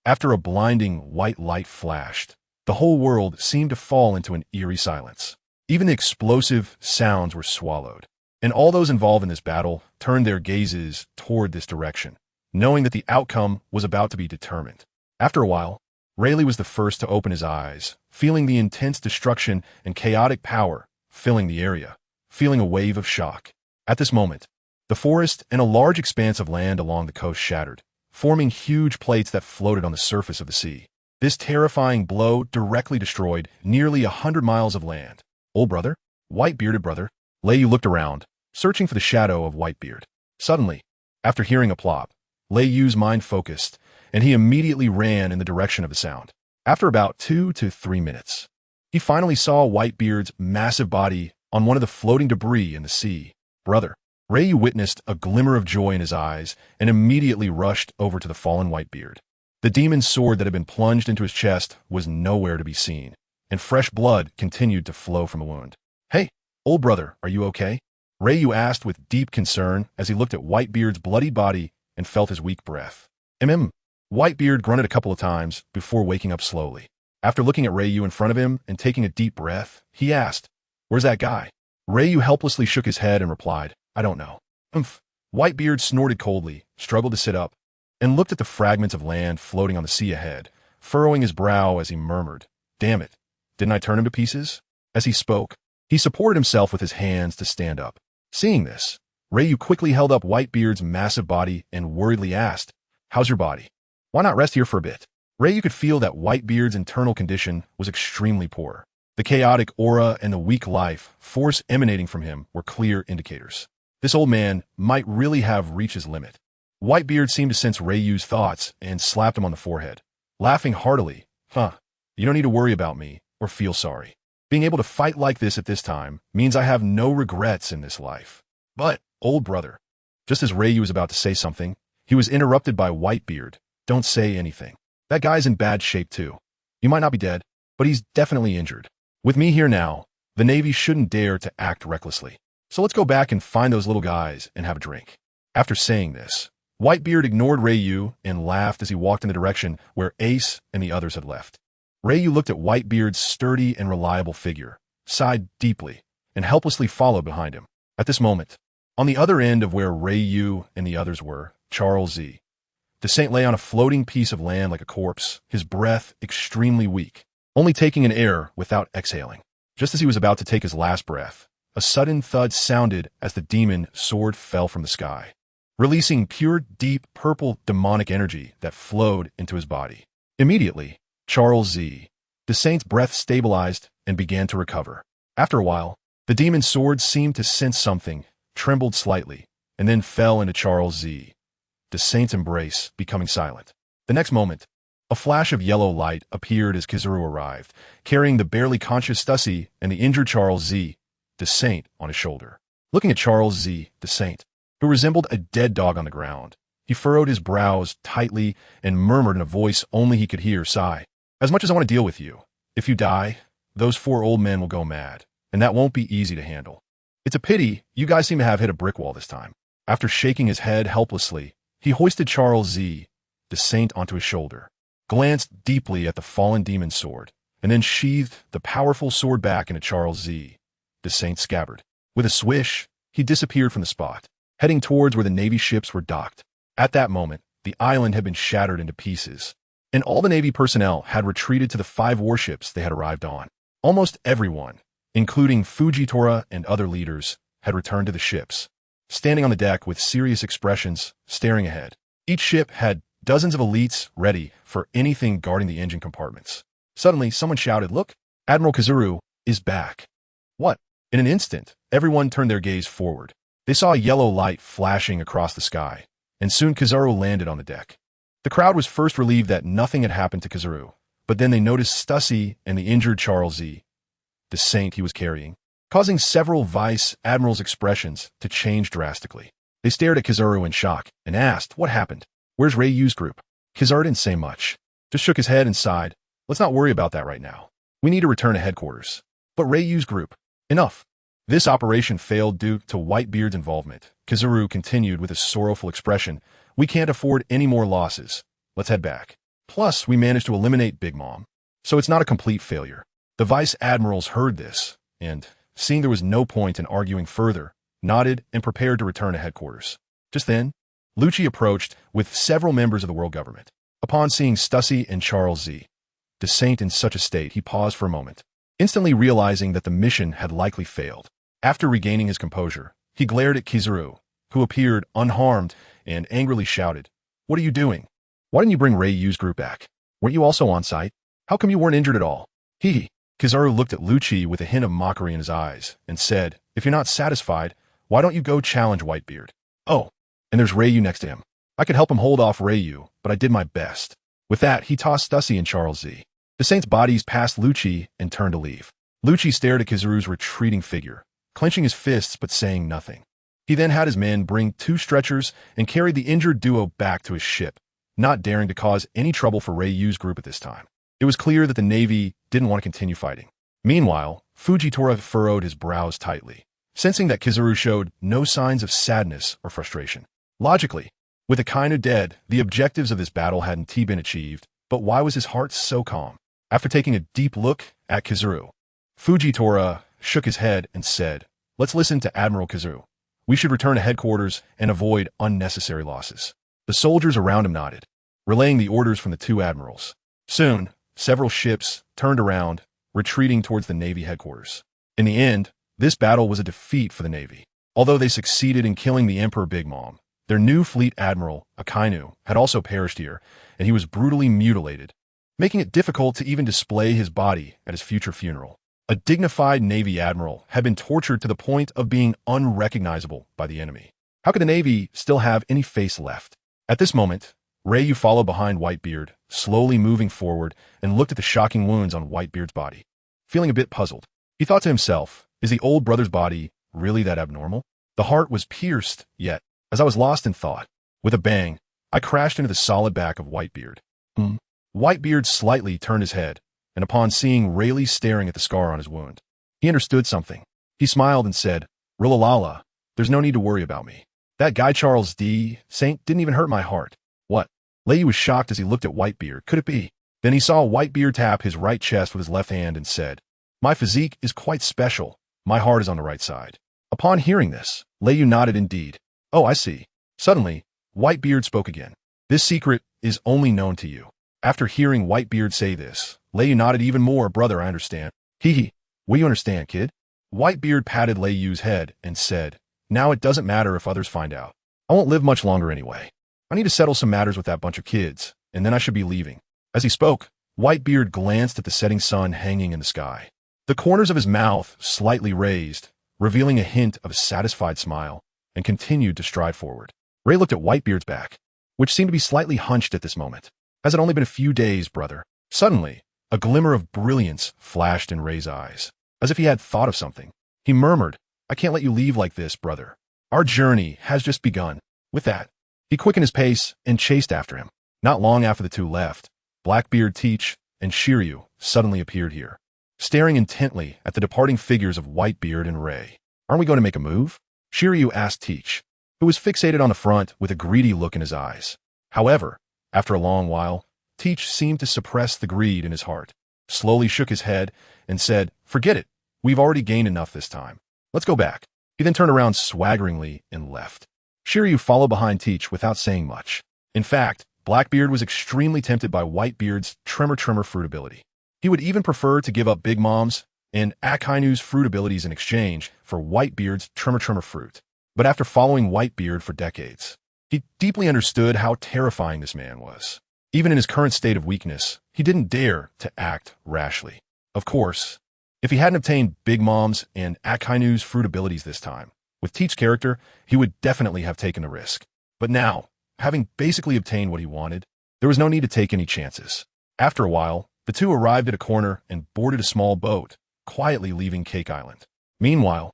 after a blinding white light flashed, the whole world seemed to fall into an eerie silence. Even the explosive sounds were swallowed, and all those involved in this battle turned their gazes toward this direction, knowing that the outcome was about to be determined. After a while, Rayleigh was the first to open his eyes, feeling the intense destruction and chaotic power filling the area, feeling a wave of shock. At this moment, the forest and a large expanse of land along the coast shattered, forming huge plates that floated on the surface of the sea. This terrifying blow directly destroyed nearly 100 miles of land. Old brother? White-bearded brother? Leyu looked around, searching for the shadow of Whitebeard. Suddenly, after hearing a plop, Leyu's mind focused, and he immediately ran in the direction of the sound. After about 2 to 3 minutes, he finally saw Whitebeard's massive body on one of the floating debris in the sea. Brother. Rayu witnessed a glimmer of joy in his eyes and immediately rushed over to the fallen Whitebeard. The demon's sword that had been plunged into his chest was nowhere to be seen, and fresh blood continued to flow from the wound. "Hey, old brother, are you okay?" Rayu asked with deep concern as he looked at Whitebeard's bloody body and felt his weak breath. Whitebeard grunted a couple of times before waking up slowly. After looking at Rayu in front of him and taking a deep breath, he asked, "Where's that guy?" Rayu helplessly shook his head and replied, "I don't know." Whitebeard snorted coldly, struggled to sit up, and looked at the fragments of land floating on the sea ahead, furrowing his brow as he murmured, "Damn it, didn't I turn him to pieces?" As he spoke, he supported himself with his hands to stand up. Seeing this, Rayu quickly held up Whitebeard's massive body and worriedly asked, "How's your body? Why not rest here for a bit?" Rayu could feel that Whitebeard's internal condition was extremely poor. The chaotic aura and the weak life force emanating from him were clear indicators. This old man might really have reached his limit. Whitebeard seemed to sense Rayu's thoughts and slapped him on the forehead, laughing heartily. You don't need to worry about me or feel sorry. Being able to fight like this at this time means I have no regrets in this life." "But, old brother," just as Rayu was about to say something, he was interrupted by Whitebeard. "Don't say anything. That guy's in bad shape too. You might not be dead, but he's definitely injured. With me here now, the Navy shouldn't dare to act recklessly. So let's go back and find those little guys and have a drink." After saying this, Whitebeard ignored Rayu and laughed as he walked in the direction where Ace and the others had left. Rayu looked at Whitebeard's sturdy and reliable figure, sighed deeply, and helplessly followed behind him. At this moment, on the other end of where Rayu and the others were, Charles Z. The Saint lay on a floating piece of land like a corpse, his breath extremely weak, only taking an air without exhaling. Just as he was about to take his last breath, a sudden thud sounded as the demon sword fell from the sky, releasing pure, deep, purple demonic energy that flowed into his body. Immediately, Charles Z. The Saint's breath stabilized and began to recover. After a while, the demon's sword seemed to sense something, trembled slightly, and then fell into Charles Z. The Saint's embrace, becoming silent. The next moment, a flash of yellow light appeared as Kizaru arrived, carrying the barely conscious Stussy and the injured Charles Z. The Saint on his shoulder. Looking at Charles Z. The Saint, who resembled a dead dog on the ground, he furrowed his brows tightly and murmured in a voice only he could hear, sigh. As much as I want to deal with you, if you die, those 4 old men will go mad, and that won't be easy to handle. It's a pity you guys seem to have hit a brick wall this time. After shaking his head helplessly, he hoisted Charles Z. The Saint onto his shoulder, glanced deeply at the fallen demon's sword, and then sheathed the powerful sword back into Charles Z. The Saint's scabbard. With a swish, he disappeared from the spot, heading towards where the Navy ships were docked. At that moment, the island had been shattered into pieces, and all the Navy personnel had retreated to the 5 warships they had arrived on. Almost everyone, including Fujitora and other leaders, had returned to the ships, standing on the deck with serious expressions, staring ahead. Each ship had dozens of elites ready for anything guarding the engine compartments. Suddenly, someone shouted, "Look, Admiral Kizaru is back." What? In an instant, everyone turned their gaze forward. They saw a yellow light flashing across the sky, and soon Kizaru landed on the deck. The crowd was first relieved that nothing had happened to Kizaru, but then they noticed Stussy and the injured Charles Z. The Saint he was carrying, causing several vice admirals' expressions to change drastically. They stared at Kizaru in shock and asked, "What happened? Where's Ryu's group?" Kizaru didn't say much, just shook his head and sighed. "Let's not worry about that right now. We need to return to headquarters." "But Ryu's group?" "Enough. This operation failed due to Whitebeard's involvement." Kizaru continued with a sorrowful expression. "We can't afford any more losses. Let's head back. Plus, we managed to eliminate Big Mom, so it's not a complete failure." The vice admirals heard this, and, seeing there was no point in arguing further, nodded and prepared to return to headquarters. Just then, Lucci approached with several members of the world government. Upon seeing Stussy and Charles Z. The Saint in such a state, he paused for a moment, instantly realizing that the mission had likely failed. After regaining his composure, he glared at Kizaru, who appeared unharmed, and angrily shouted, "What are you doing? Why didn't you bring Ryu's group back? Weren't you also on site? How come you weren't injured at all?" He. Kizaru looked at Lucci with a hint of mockery in his eyes, and said, "If you're not satisfied, why don't you go challenge Whitebeard? Oh, and there's Ryu next to him. I could help him hold off Ryu, but I did my best." With that, he tossed Stussy and Charles Z. The Saint's bodies past Lucci and turned to leave. Lucci stared at Kizaru's retreating figure, clenching his fists but saying nothing. He then had his men bring 2 stretchers and carried the injured duo back to his ship, not daring to cause any trouble for Ryu's group at this time. It was clear that the Navy didn't want to continue fighting. Meanwhile, Fujitora furrowed his brows tightly, sensing that Kizaru showed no signs of sadness or frustration. Logically, with Akainu dead, the objectives of this battle hadn't been achieved, but why was his heart so calm? After taking a deep look at Kizaru, Fujitora shook his head and said, "Let's listen to Admiral Kizaru. We should return to headquarters and avoid unnecessary losses." The soldiers around him nodded, relaying the orders from the 2 admirals. Soon, several ships turned around, retreating towards the Navy headquarters. In the end, this battle was a defeat for the Navy. Although they succeeded in killing the Emperor Big Mom, their new fleet admiral, Akainu, had also perished here, and he was brutally mutilated, making it difficult to even display his body at his future funeral. A dignified Navy admiral had been tortured to the point of being unrecognizable by the enemy. How could the Navy still have any face left? At this moment, Ryu followed behind Whitebeard, slowly moving forward, and looked at the shocking wounds on Whitebeard's body. Feeling a bit puzzled, he thought to himself, is the old brother's body really that abnormal? The heart was pierced, yet, as I was lost in thought, with a bang, I crashed into the solid back of Whitebeard. Whitebeard slightly turned his head, and upon seeing Rayleigh staring at the scar on his wound, he understood something. He smiled and said, "Rilalala, there's no need to worry about me. That guy Charles D. Saint didn't even hurt my heart." "What?" Leahy was shocked as he looked at Whitebeard. Could it be? Then he saw Whitebeard tap his right chest with his left hand and said, "My physique is quite special. My heart is on the right side." Upon hearing this, Leahy nodded indeed. "Oh, I see." Suddenly, Whitebeard spoke again. "This secret is only known to you." After hearing Whitebeard say this, Leahy nodded even more. "Brother, I understand." Hee. "What do you understand, kid?" Whitebeard patted Leahy's head and said, "Now it doesn't matter if others find out. I won't live much longer anyway. I need to settle some matters with that bunch of kids, and then I should be leaving." As he spoke, Whitebeard glanced at the setting sun hanging in the sky. The corners of his mouth slightly raised, revealing a hint of a satisfied smile, and continued to stride forward. Ray looked at Whitebeard's back, which seemed to be slightly hunched at this moment. Has it only been a few days, brother? Suddenly, a glimmer of brilliance flashed in Ray's eyes, as if he had thought of something. He murmured, I can't let you leave like this, brother. Our journey has just begun. With that, he quickened his pace and chased after him. Not long after the two left, Blackbeard, Teach, and Shiryu suddenly appeared here, staring intently at the departing figures of Whitebeard and Ray. Aren't we going to make a move? Shiryu asked Teach, who was fixated on the front with a greedy look in his eyes. However, after a long while, Teach seemed to suppress the greed in his heart, slowly shook his head, and said, Forget it. We've already gained enough this time. Let's go back. He then turned around swaggeringly and left. Shiryu followed behind Teach without saying much. In fact, Blackbeard was extremely tempted by Whitebeard's Tremor fruit ability. He would even prefer to give up Big Mom's and Akainu's fruit abilities in exchange for Whitebeard's Tremor fruit. But after following Whitebeard for decades, he deeply understood how terrifying this man was. Even in his current state of weakness, he didn't dare to act rashly. Of course, if he hadn't obtained Big Mom's and Akainu's fruit abilities this time, with Teach's character, he would definitely have taken the risk. But now, having basically obtained what he wanted, there was no need to take any chances. After a while, the two arrived at a corner and boarded a small boat, quietly leaving Cake Island. Meanwhile,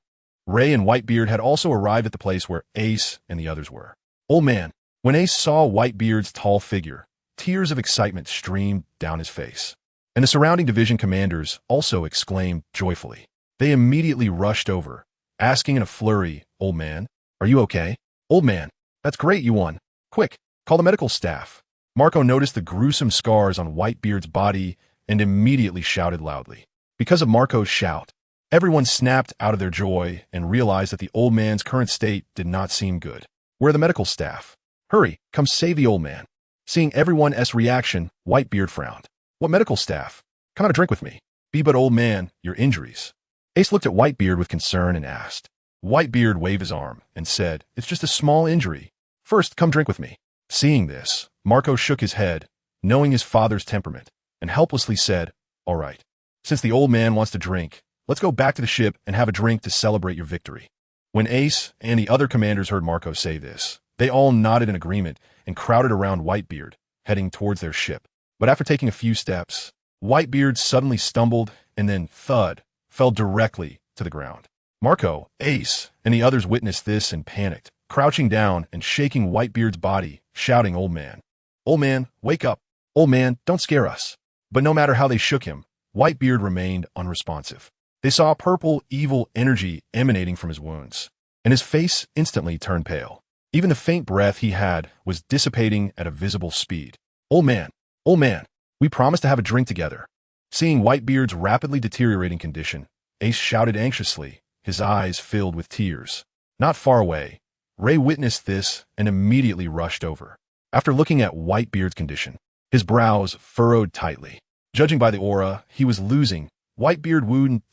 Ray and Whitebeard had also arrived at the place where Ace and the others were. Old man, when Ace saw Whitebeard's tall figure, tears of excitement streamed down his face. And the surrounding division commanders also exclaimed joyfully. They immediately rushed over, asking in a flurry, Old man, are you okay? Old man, that's great, you won. Quick, call the medical staff. Marco noticed the gruesome scars on Whitebeard's body and immediately shouted loudly. Because of Marco's shout, everyone snapped out of their joy and realized that the old man's current state did not seem good. Where are the medical staff? Hurry, come save the old man. Seeing everyone's reaction, Whitebeard frowned. What medical staff? Come have a drink with me. Be but old man, your injuries. Ace looked at Whitebeard with concern and asked. Whitebeard waved his arm and said, It's just a small injury. First, come drink with me. Seeing this, Marco shook his head, knowing his father's temperament, and helplessly said, All right. Since the old man wants to drink, let's go back to the ship and have a drink to celebrate your victory. When Ace and the other commanders heard Marco say this, they all nodded in agreement and crowded around Whitebeard, heading towards their ship. But after taking a few steps, Whitebeard suddenly stumbled and then, thud, fell directly to the ground. Marco, Ace, and the others witnessed this and panicked, crouching down and shaking Whitebeard's body, shouting, Old man, wake up. Old man, don't scare us. But no matter how they shook him, Whitebeard remained unresponsive. They saw purple, evil energy emanating from his wounds, and his face instantly turned pale. Even the faint breath he had was dissipating at a visible speed. Old man, we promised to have a drink together. Seeing Whitebeard's rapidly deteriorating condition, Ace shouted anxiously, his eyes filled with tears. Not far away, Ray witnessed this and immediately rushed over. After looking at Whitebeard's condition, his brows furrowed tightly. Judging by the aura he was losing, Whitebeard wouldn't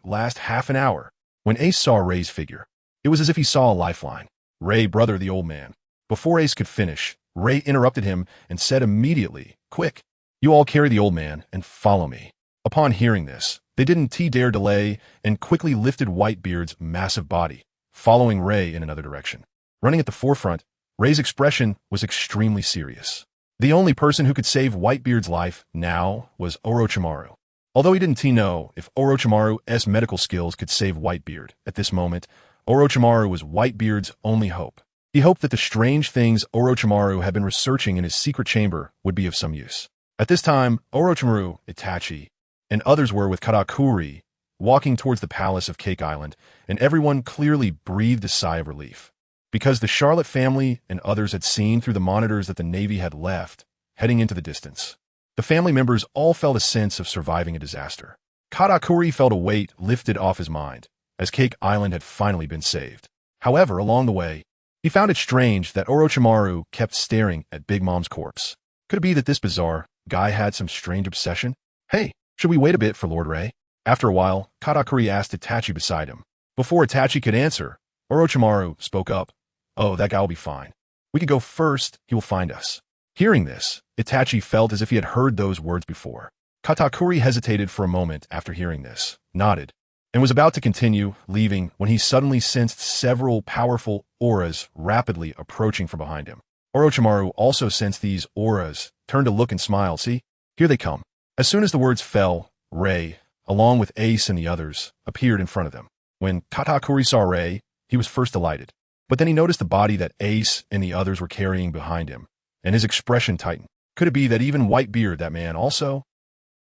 last half an hour. When Ace saw Ray's figure, it was as if he saw a lifeline. Ray, brother, the old man. Before Ace could finish, Ray interrupted him and said immediately, Quick, you all carry the old man and follow me. Upon hearing this, they didn't dare delay and quickly lifted Whitebeard's massive body, following Ray in another direction. Running at the forefront, Ray's expression was extremely serious. The only person who could save Whitebeard's life now was Orochimaru. Although he didn't know if Orochimaru's medical skills could save Whitebeard, at this moment, Orochimaru was Whitebeard's only hope. He hoped that the strange things Orochimaru had been researching in his secret chamber would be of some use. At this time, Orochimaru, Itachi, and others were with Katakuri, walking towards the palace of Cake Island, and everyone clearly breathed a sigh of relief. Because the Charlotte family and others had seen through the monitors that the Navy had left, heading into the distance. The family members all felt a sense of surviving a disaster. Katakuri felt a weight lifted off his mind, as Cake Island had finally been saved. However, along the way, he found it strange that Orochimaru kept staring at Big Mom's corpse. Could it be that this bizarre guy had some strange obsession? Hey, should we wait a bit for Lord Ray? After a while, Katakuri asked Itachi beside him. Before Itachi could answer, Orochimaru spoke up. Oh, that guy will be fine. We can go first, he will find us. Hearing this, Itachi felt as if he had heard those words before. Katakuri hesitated for a moment after hearing this, nodded, and was about to continue, leaving, when he suddenly sensed several powerful auras rapidly approaching from behind him. Orochimaru also sensed these auras, turned to look and smile. See, here they come. As soon as the words fell, Rei, along with Ace and the others, appeared in front of them. When Katakuri saw Rei, he was first delighted. But then he noticed the body that Ace and the others were carrying behind him, and his expression tightened. Could it be that even Whitebeard, that man, also?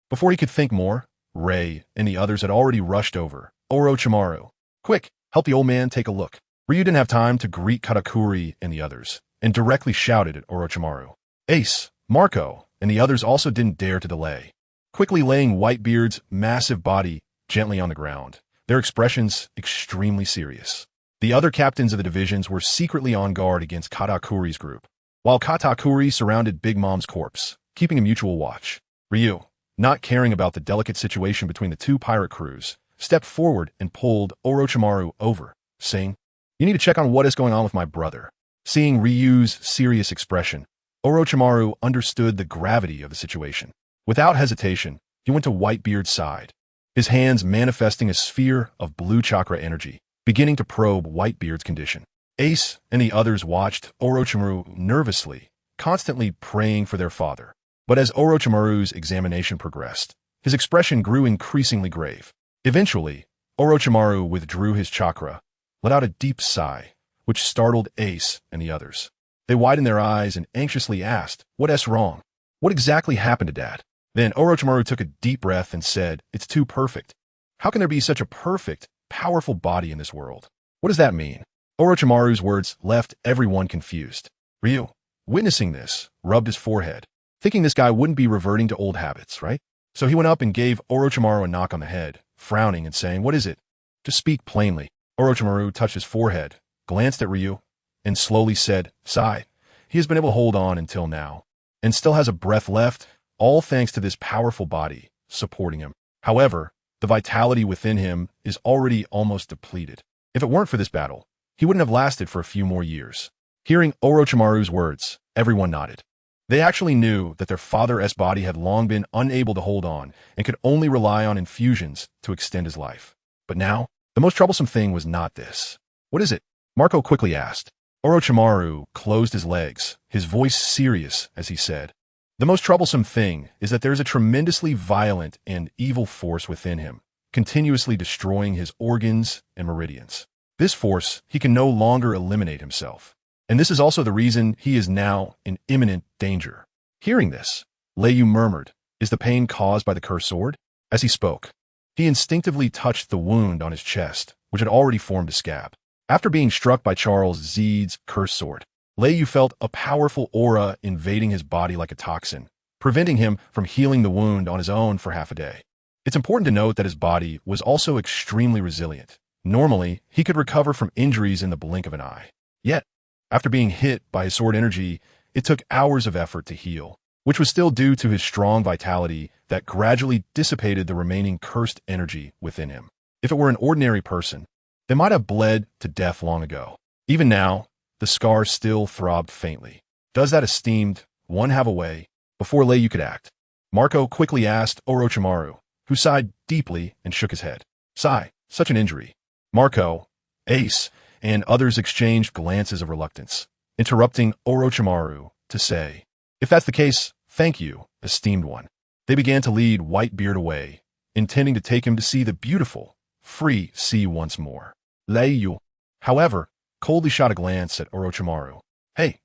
Before he could think more, Rei and the others had already rushed over. Orochimaru, quick, help the old man take a look. Ryu didn't have time to greet Katakuri and the others, and directly shouted at Orochimaru. Ace, Marco, and the others also didn't dare to delay, quickly laying Whitebeard's massive body gently on the ground, their expressions extremely serious. The other captains of the divisions were secretly on guard against Katakuri's group, while Katakuri surrounded Big Mom's corpse, keeping a mutual watch. Ryu, not caring about the delicate situation between the two pirate crews, stepped forward and pulled Orochimaru over, saying, You need to check on what is going on with my brother. Seeing Ryu's serious expression, Orochimaru understood the gravity of the situation. Without hesitation, he went to Whitebeard's side, his hands manifesting a sphere of blue chakra energy, beginning to probe Whitebeard's condition. Ace and the others watched Orochimaru nervously, constantly praying for their father. But as Orochimaru's examination progressed, his expression grew increasingly grave. Eventually, Orochimaru withdrew his chakra, let out a deep sigh, which startled Ace and the others. They widened their eyes and anxiously asked, What's wrong? What exactly happened to Dad? Then Orochimaru took a deep breath and said, It's too perfect. How can there be such a perfect, powerful body in this world? What does that mean? Orochimaru's words left everyone confused. Ryu, witnessing this, rubbed his forehead, thinking this guy wouldn't be reverting to old habits, right? So he went up and gave Orochimaru a knock on the head, frowning and saying, What is it? To speak plainly, Orochimaru touched his forehead, glanced at Ryu, and slowly said, Sigh. He has been able to hold on until now, and still has a breath left, all thanks to this powerful body supporting him. However, the vitality within him is already almost depleted. If it weren't for this battle, he wouldn't have lasted for a few more years. Hearing Orochimaru's words, everyone nodded. They actually knew that their father's body had long been unable to hold on and could only rely on infusions to extend his life. But now, the most troublesome thing was not this. What is it? Marco quickly asked. Orochimaru closed his legs, his voice serious as he said, The most troublesome thing is that there is a tremendously violent and evil force within him, continuously destroying his organs and meridians. This force he can no longer eliminate himself. And this is also the reason he is now in imminent danger. Hearing this, Leiyu murmured, Is the pain caused by the cursed sword? As he spoke, he instinctively touched the wound on his chest, which had already formed a scab. After being struck by Charles Zed's cursed sword, Leiyu felt a powerful aura invading his body like a toxin, preventing him from healing the wound on his own for half a day. It's important to note that his body was also extremely resilient. Normally, he could recover from injuries in the blink of an eye. Yet, after being hit by his sword energy, it took hours of effort to heal, which was still due to his strong vitality that gradually dissipated the remaining cursed energy within him. If it were an ordinary person, they might have bled to death long ago. Even now, the scar still throbbed faintly. Does that esteemed one have a way? Before Leiyu could act, Marco quickly asked Orochimaru, who sighed deeply and shook his head. Sigh, such an injury. Marco, Ace, and others exchanged glances of reluctance, interrupting Orochimaru to say, If that's the case, thank you, esteemed one. They began to lead Whitebeard away, intending to take him to see the beautiful, free sea once more. Leiyu, however, coldly shot a glance at Orochimaru. Hey,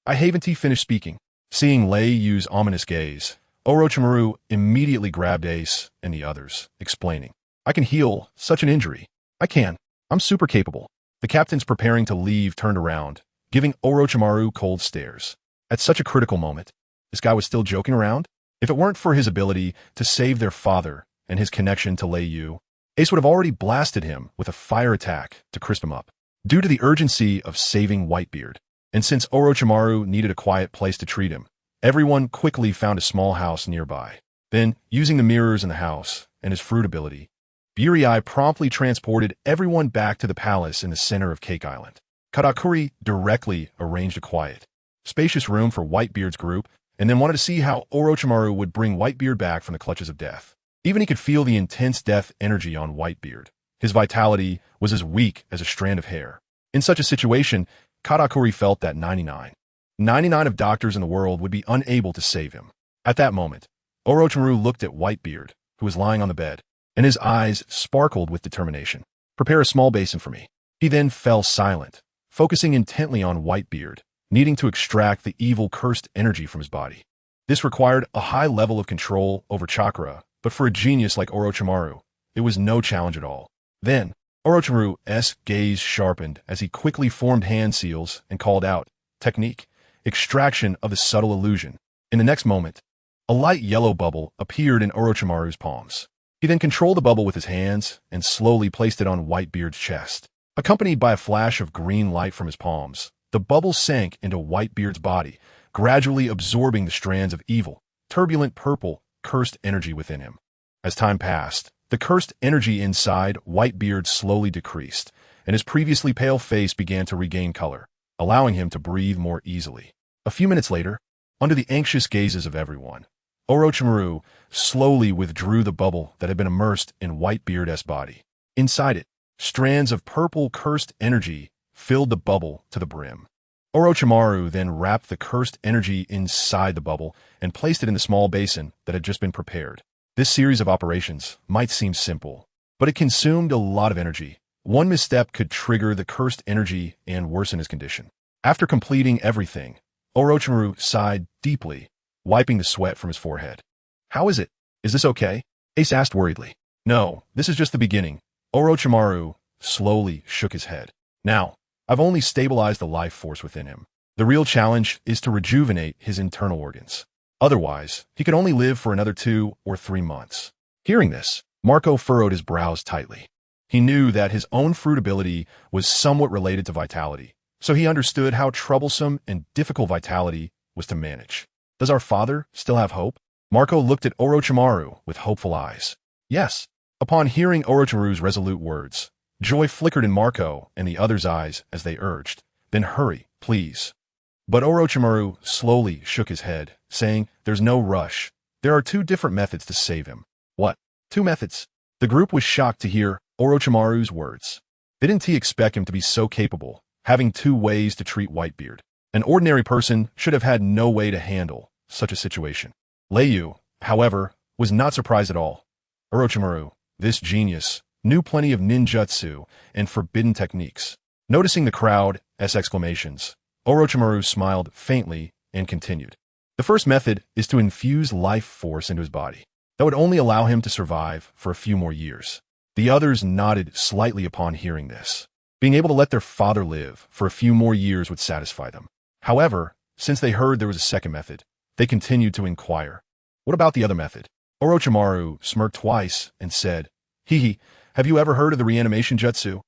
I haven't finished speaking. Seeing Leiyu's ominous gaze, Orochimaru immediately grabbed Ace and the others, explaining, I can heal such an injury. I can. I'm super capable. The captains preparing to leave turned around, giving Orochimaru cold stares. At such a critical moment, this guy was still joking around? If it weren't for his ability to save their father and his connection to Leiyu, Ace would have already blasted him with a fire attack to crisp him up. Due to the urgency of saving Whitebeard, and since Orochimaru needed a quiet place to treat him, everyone quickly found a small house nearby. Then, using the mirrors in the house and his fruit ability, Burei promptly transported everyone back to the palace in the center of Cake Island. Katakuri directly arranged a quiet, spacious room for Whitebeard's group, and then wanted to see how Orochimaru would bring Whitebeard back from the clutches of death. Even he could feel the intense death energy on Whitebeard. His vitality was as weak as a strand of hair. In such a situation, Katakuri felt that 99 of doctors in the world would be unable to save him. At that moment, Orochimaru looked at Whitebeard, who was lying on the bed, and his eyes sparkled with determination. "Prepare a small basin for me." He then fell silent, focusing intently on Whitebeard, needing to extract the evil cursed energy from his body. This required a high level of control over chakra, but for a genius like Orochimaru, it was no challenge at all. Then, Orochimaru's gaze sharpened as he quickly formed hand seals and called out, "Technique, extraction of the subtle illusion." In the next moment, a light yellow bubble appeared in Orochimaru's palms. He then controlled the bubble with his hands and slowly placed it on Whitebeard's chest. Accompanied by a flash of green light from his palms, the bubble sank into Whitebeard's body, gradually absorbing the strands of evil, turbulent purple, cursed energy within him. As time passed, the cursed energy inside Whitebeard slowly decreased, and his previously pale face began to regain color, allowing him to breathe more easily. A few minutes later, under the anxious gazes of everyone, Orochimaru slowly withdrew the bubble that had been immersed in Whitebeard's body. Inside it, strands of purple cursed energy filled the bubble to the brim. Orochimaru then wrapped the cursed energy inside the bubble and placed it in the small basin that had just been prepared. This series of operations might seem simple, but it consumed a lot of energy. One misstep could trigger the cursed energy and worsen his condition. After completing everything, Orochimaru sighed deeply, wiping the sweat from his forehead. "How is it? Is this okay?" Ace asked worriedly. "No, this is just the beginning." Orochimaru slowly shook his head. "Now, I've only stabilized the life force within him. The real challenge is to rejuvenate his internal organs. Otherwise, he could only live for another 2 or 3 months." Hearing this, Marco furrowed his brows tightly. He knew that his own fruit ability was somewhat related to vitality, so he understood how troublesome and difficult vitality was to manage. "Does our father still have hope?" Marco looked at Orochimaru with hopeful eyes. "Yes." Upon hearing Orochimaru's resolute words, joy flickered in Marco and the others' eyes as they urged, "Then hurry, please." But Orochimaru slowly shook his head, saying, "There's no rush. There are 2 different methods to save him." "What? 2 methods?" The group was shocked to hear Orochimaru's words. Didn't he expect him to be so capable, having 2 ways to treat Whitebeard? An ordinary person should have had no way to handle such a situation. Leiyu, however, was not surprised at all. Orochimaru, this genius, knew plenty of ninjutsu and forbidden techniques. Noticing the crowd's exclamations, Orochimaru smiled faintly and continued. "The first method is to infuse life force into his body. That would only allow him to survive for a few more years." The others nodded slightly upon hearing this. Being able to let their father live for a few more years would satisfy them. However, since they heard there was a second method, they continued to inquire. "What about the other method?" Orochimaru smirked twice and said, "Hee, have you ever heard of the reanimation jutsu?"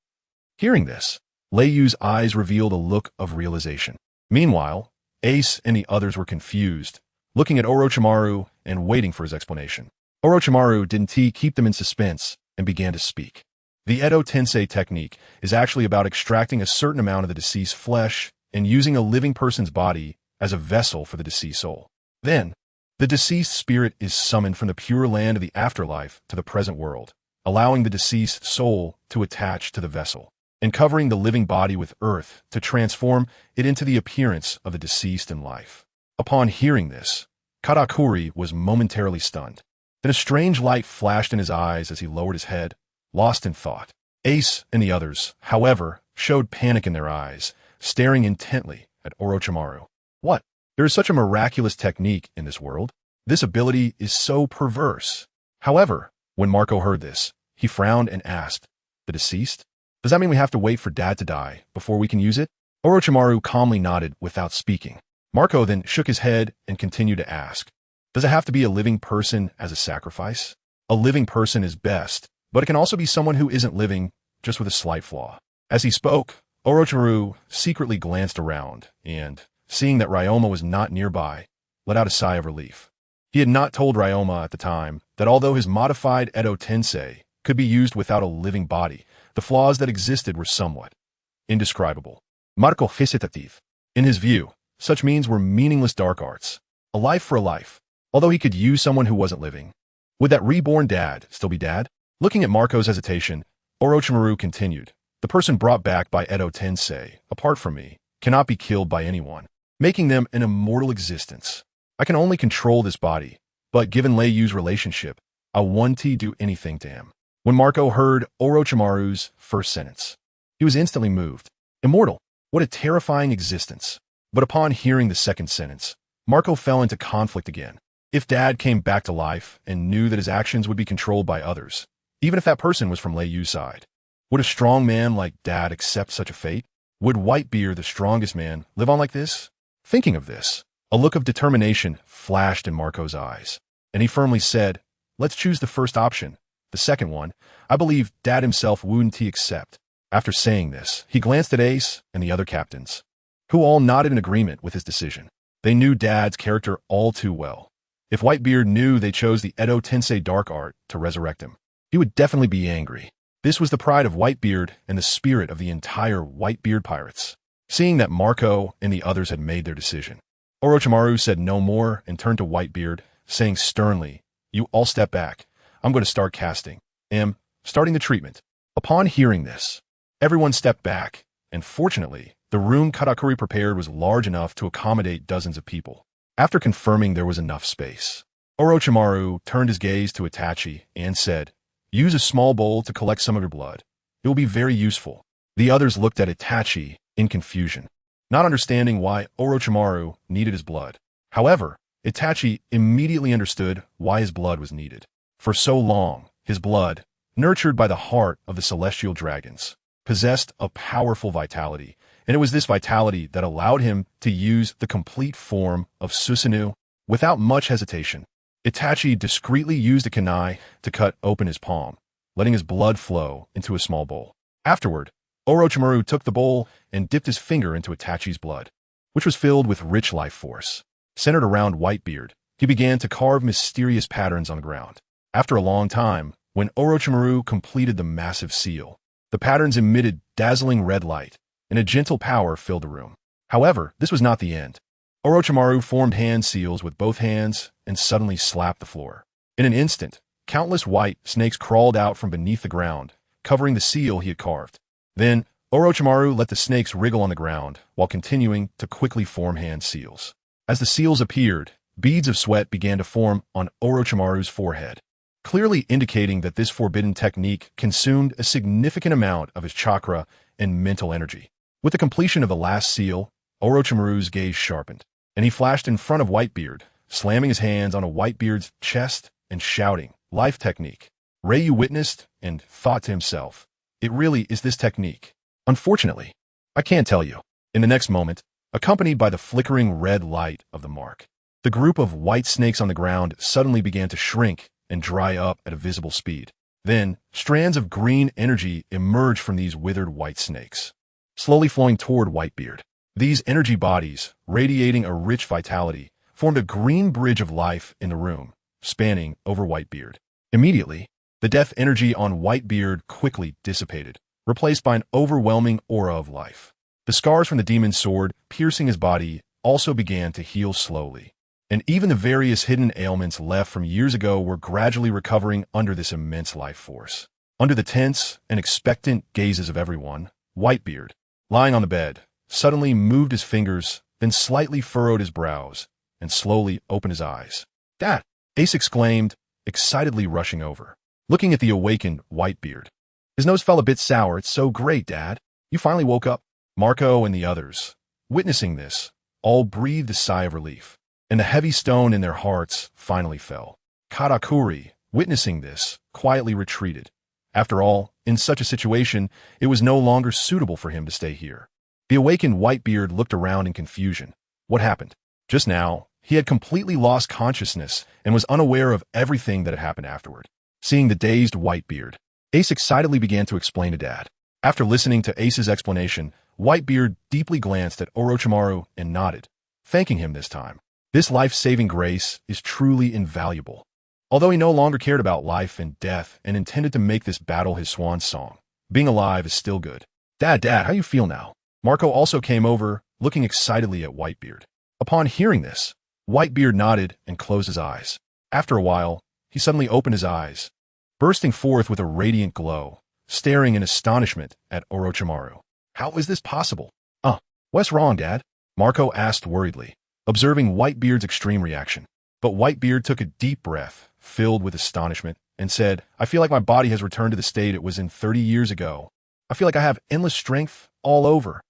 Hearing this, Leiyu's eyes revealed a look of realization. Meanwhile, Ace and the others were confused, looking at Orochimaru and waiting for his explanation. Orochimaru didn't keep them in suspense and began to speak. "The Edo Tensei technique is actually about extracting a certain amount of the deceased flesh and using a living person's body as a vessel for the deceased soul. Then, the deceased spirit is summoned from the pure land of the afterlife to the present world, allowing the deceased soul to attach to the vessel, and covering the living body with earth to transform it into the appearance of the deceased in life." Upon hearing this, Katakuri was momentarily stunned. Then a strange light flashed in his eyes as he lowered his head, lost in thought. Ace and the others, however, showed panic in their eyes, staring intently at Orochimaru. "What? There is such a miraculous technique in this world? This ability is so perverse." However, when Marco heard this, he frowned and asked, "The deceased? Does that mean we have to wait for Dad to die before we can use it?" Orochimaru calmly nodded without speaking. Marco then shook his head and continued to ask, "Does it have to be a living person as a sacrifice?" "A living person is best, but it can also be someone who isn't living, just with a slight flaw." As he spoke, Orochimaru secretly glanced around and, seeing that Ryoma was not nearby, let out a sigh of relief. He had not told Ryoma at the time that although his modified Edo Tensei could be used without a living body, the flaws that existed were somewhat indescribable. Marco hesitative. In his view, such means were meaningless dark arts. A life for a life. Although he could use someone who wasn't living, Would that reborn dad still be dad? Looking at Marco's hesitation, Orochimaru continued. The person brought back by Edo Tensei, apart from me, cannot be killed by anyone, making them an immortal existence. I can only control this body, but given Lei Yu's relationship, I want to do anything to him. When Marco heard Orochimaru's first sentence, he was instantly moved. Immortal, what a terrifying existence. But upon hearing the second sentence, Marco fell into conflict again. If Dad came back to life and knew that his actions would be controlled by others, even if that person was from Lei Yu's side, would a strong man like Dad accept such a fate? Would Whitebeard, the strongest man, live on like this? Thinking of this, a look of determination flashed in Marco's eyes, and he firmly said, let's choose the first option. The second one, I believe Dad himself wouldn't accept. After saying this, he glanced at Ace and the other captains, who all nodded in agreement with his decision. They knew Dad's character all too well. If Whitebeard knew they chose the Edo Tensei dark art to resurrect him, he would definitely be angry. This was the pride of Whitebeard and the spirit of the entire Whitebeard pirates. Seeing that Marco and the others had made their decision, Orochimaru said no more and turned to Whitebeard, saying sternly, you all step back. I'm going to start casting. Starting the treatment. Upon hearing this, everyone stepped back, and fortunately, the room Katakuri prepared was large enough to accommodate dozens of people. After confirming there was enough space, Orochimaru turned his gaze to Itachi and said, use a small bowl to collect some of your blood. It will be very useful. The others looked at Itachi in confusion, not understanding why Orochimaru needed his blood. However, Itachi immediately understood why his blood was needed. For so long, his blood, nurtured by the heart of the celestial dragons, possessed a powerful vitality, and it was this vitality that allowed him to use the complete form of Susanoo without much hesitation. Itachi discreetly used a kunai to cut open his palm, letting his blood flow into a small bowl. Afterward, Orochimaru took the bowl and dipped his finger into Itachi's blood, which was filled with rich life force. Centered around Whitebeard, he began to carve mysterious patterns on the ground. After a long time, when Orochimaru completed the massive seal, the patterns emitted dazzling red light, and a gentle power filled the room. However, this was not the end. Orochimaru formed hand seals with both hands and suddenly slapped the floor. In an instant, countless white snakes crawled out from beneath the ground, covering the seal he had carved. Then, Orochimaru let the snakes wriggle on the ground while continuing to quickly form hand seals. As the seals appeared, beads of sweat began to form on Orochimaru's forehead, clearly indicating that this forbidden technique consumed a significant amount of his chakra and mental energy. With the completion of the last seal, Orochimaru's gaze sharpened, and he flashed in front of Whitebeard, slamming his hands on a Whitebeard's chest and shouting, life technique. Ryu witnessed and thought to himself, it really is this technique. Unfortunately, I can't tell you. In the next moment, accompanied by the flickering red light of the mark, the group of white snakes on the ground suddenly began to shrink and dry up at a visible speed. Then, strands of green energy emerged from these withered white snakes, slowly flowing toward Whitebeard. These energy bodies, radiating a rich vitality, formed a green bridge of life in the room, spanning over Whitebeard. Immediately, the death energy on Whitebeard quickly dissipated, replaced by an overwhelming aura of life. The scars from the demon's sword piercing his body also began to heal slowly, and even the various hidden ailments left from years ago were gradually recovering under this immense life force. Under the tense and expectant gazes of everyone, Whitebeard, lying on the bed, suddenly moved his fingers, then slightly furrowed his brows, and slowly opened his eyes. Dad! Ace exclaimed, excitedly rushing over, looking at the awakened Whitebeard. His nose felt a bit sour. It's so great, Dad. You finally woke up. Marco and the others, witnessing this, all breathed a sigh of relief, and the heavy stone in their hearts finally fell. Katakuri, witnessing this, quietly retreated. After all, in such a situation, it was no longer suitable for him to stay here. The awakened Whitebeard looked around in confusion. What happened? Just now, he had completely lost consciousness and was unaware of everything that had happened afterward. Seeing the dazed Whitebeard, Ace excitedly began to explain to Dad. After listening to Ace's explanation, Whitebeard deeply glanced at Orochimaru and nodded, thanking him this time. This life-saving grace is truly invaluable. Although he no longer cared about life and death and intended to make this battle his swan song, being alive is still good. Dad, how you feel now? Marco also came over, looking excitedly at Whitebeard. Upon hearing this, Whitebeard nodded and closed his eyes. After a while, he suddenly opened his eyes, bursting forth with a radiant glow, staring in astonishment at Orochimaru. How is this possible? What's wrong, Dad? Marco asked worriedly, observing Whitebeard's extreme reaction. But Whitebeard took a deep breath, filled with astonishment, and said, I feel like my body has returned to the state it was in 30 years ago. I feel like I have endless strength all over.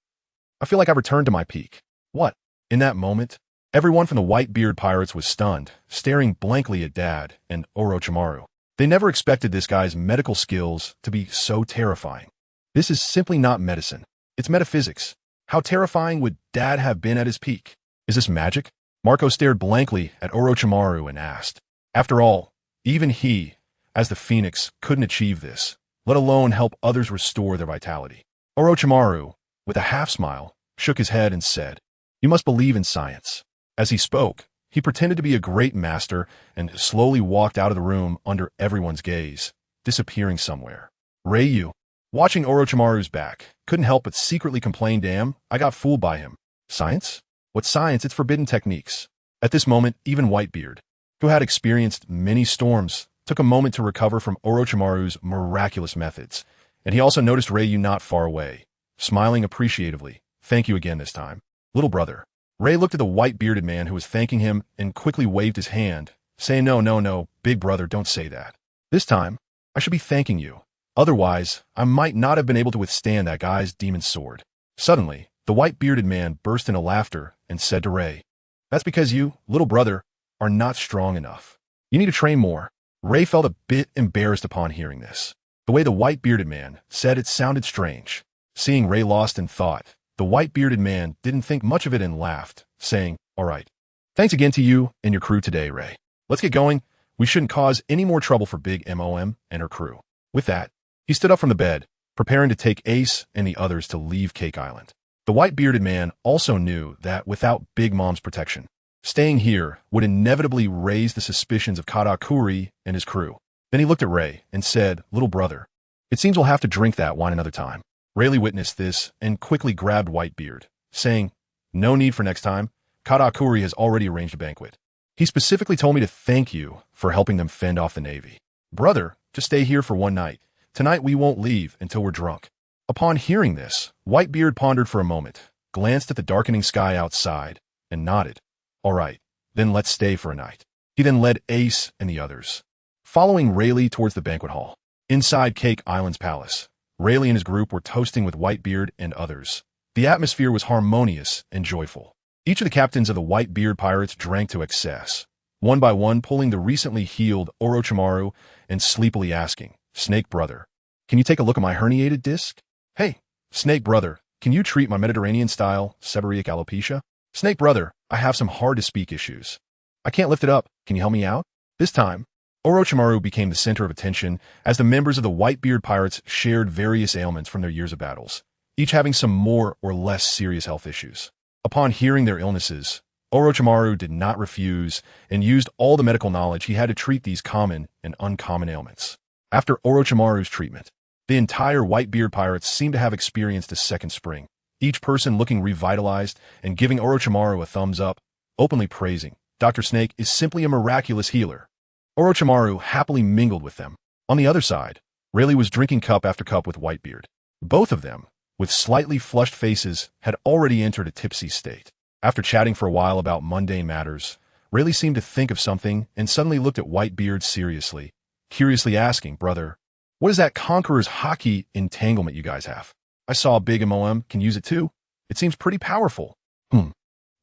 I feel like I've returned to my peak. What? In that moment, everyone from the Whitebeard pirates was stunned, staring blankly at Dad and Orochimaru. They never expected this guy's medical skills to be so terrifying. This is simply not medicine. It's metaphysics. How terrifying would Dad have been at his peak? Is this magic? Marco stared blankly at Orochimaru and asked. After all, even he, as the Phoenix, couldn't achieve this, let alone help others restore their vitality. Orochimaru, with a half-smile, shook his head and said, You must believe in science. As he spoke, he pretended to be a great master and slowly walked out of the room under everyone's gaze, disappearing somewhere. Ryu, watching Orochimaru's back, couldn't help but secretly complain, damn, I got fooled by him. Science? What science? It's forbidden techniques. At this moment, even Whitebeard, who had experienced many storms, took a moment to recover from Orochimaru's miraculous methods, and he also noticed Ryu not far away, smiling appreciatively. Thank you again this time, little brother. Ray looked at the white-bearded man who was thanking him and quickly waved his hand, saying, No, big brother, don't say that. This time, I should be thanking you. Otherwise, I might not have been able to withstand that guy's demon sword. Suddenly, the white-bearded man burst into laughter and said to Ray, That's because you, little brother, are not strong enough. You need to train more. Ray felt a bit embarrassed upon hearing this. The way the white-bearded man said it sounded strange. Seeing Ray lost in thought, the white-bearded man didn't think much of it and laughed, saying, All right. Thanks again to you and your crew today, Ray. Let's get going. We shouldn't cause any more trouble for Big Mom and her crew. With that, he stood up from the bed, preparing to take Ace and the others to leave Cake Island. The white-bearded man also knew that without Big Mom's protection, staying here would inevitably raise the suspicions of Katakuri and his crew. Then he looked at Ray and said, Little brother, it seems we'll have to drink that wine another time. Rayleigh witnessed this and quickly grabbed Whitebeard, saying, No need for next time. Katakuri has already arranged a banquet. He specifically told me to thank you for helping them fend off the Navy. Brother, just stay here for one night. Tonight we won't leave until we're drunk. Upon hearing this, Whitebeard pondered for a moment, glanced at the darkening sky outside, and nodded. All right, then let's stay for a night. He then led Ace and the others, following Rayleigh towards the banquet hall. Inside Cake Island's palace, Rayleigh and his group were toasting with Whitebeard and others. The atmosphere was harmonious and joyful. Each of the captains of the Whitebeard pirates drank to excess, one by one pulling the recently healed Orochimaru and sleepily asking, Snake brother, can you take a look at my herniated disc? Hey, Snake brother, can you treat my Mediterranean-style seborrheic alopecia? Snake brother, I have some hard-to-speak issues. I can't lift it up. Can you help me out? This time, Orochimaru became the center of attention as the members of the Whitebeard pirates shared various ailments from their years of battles, each having some more or less serious health issues. Upon hearing their illnesses, Orochimaru did not refuse and used all the medical knowledge he had to treat these common and uncommon ailments. After Orochimaru's treatment, the entire Whitebeard pirates seemed to have experienced a second spring, each person looking revitalized and giving Orochimaru a thumbs up, openly praising, Dr. Snake is simply a miraculous healer. Orochimaru happily mingled with them. On the other side, Rayleigh was drinking cup after cup with Whitebeard. Both of them, with slightly flushed faces, had already entered a tipsy state. After chatting for a while about mundane matters, Rayleigh seemed to think of something and suddenly looked at Whitebeard seriously, curiously asking, Brother, what is that Conqueror's Hockey entanglement you guys have? I saw Big Mom can use it too. It seems pretty powerful.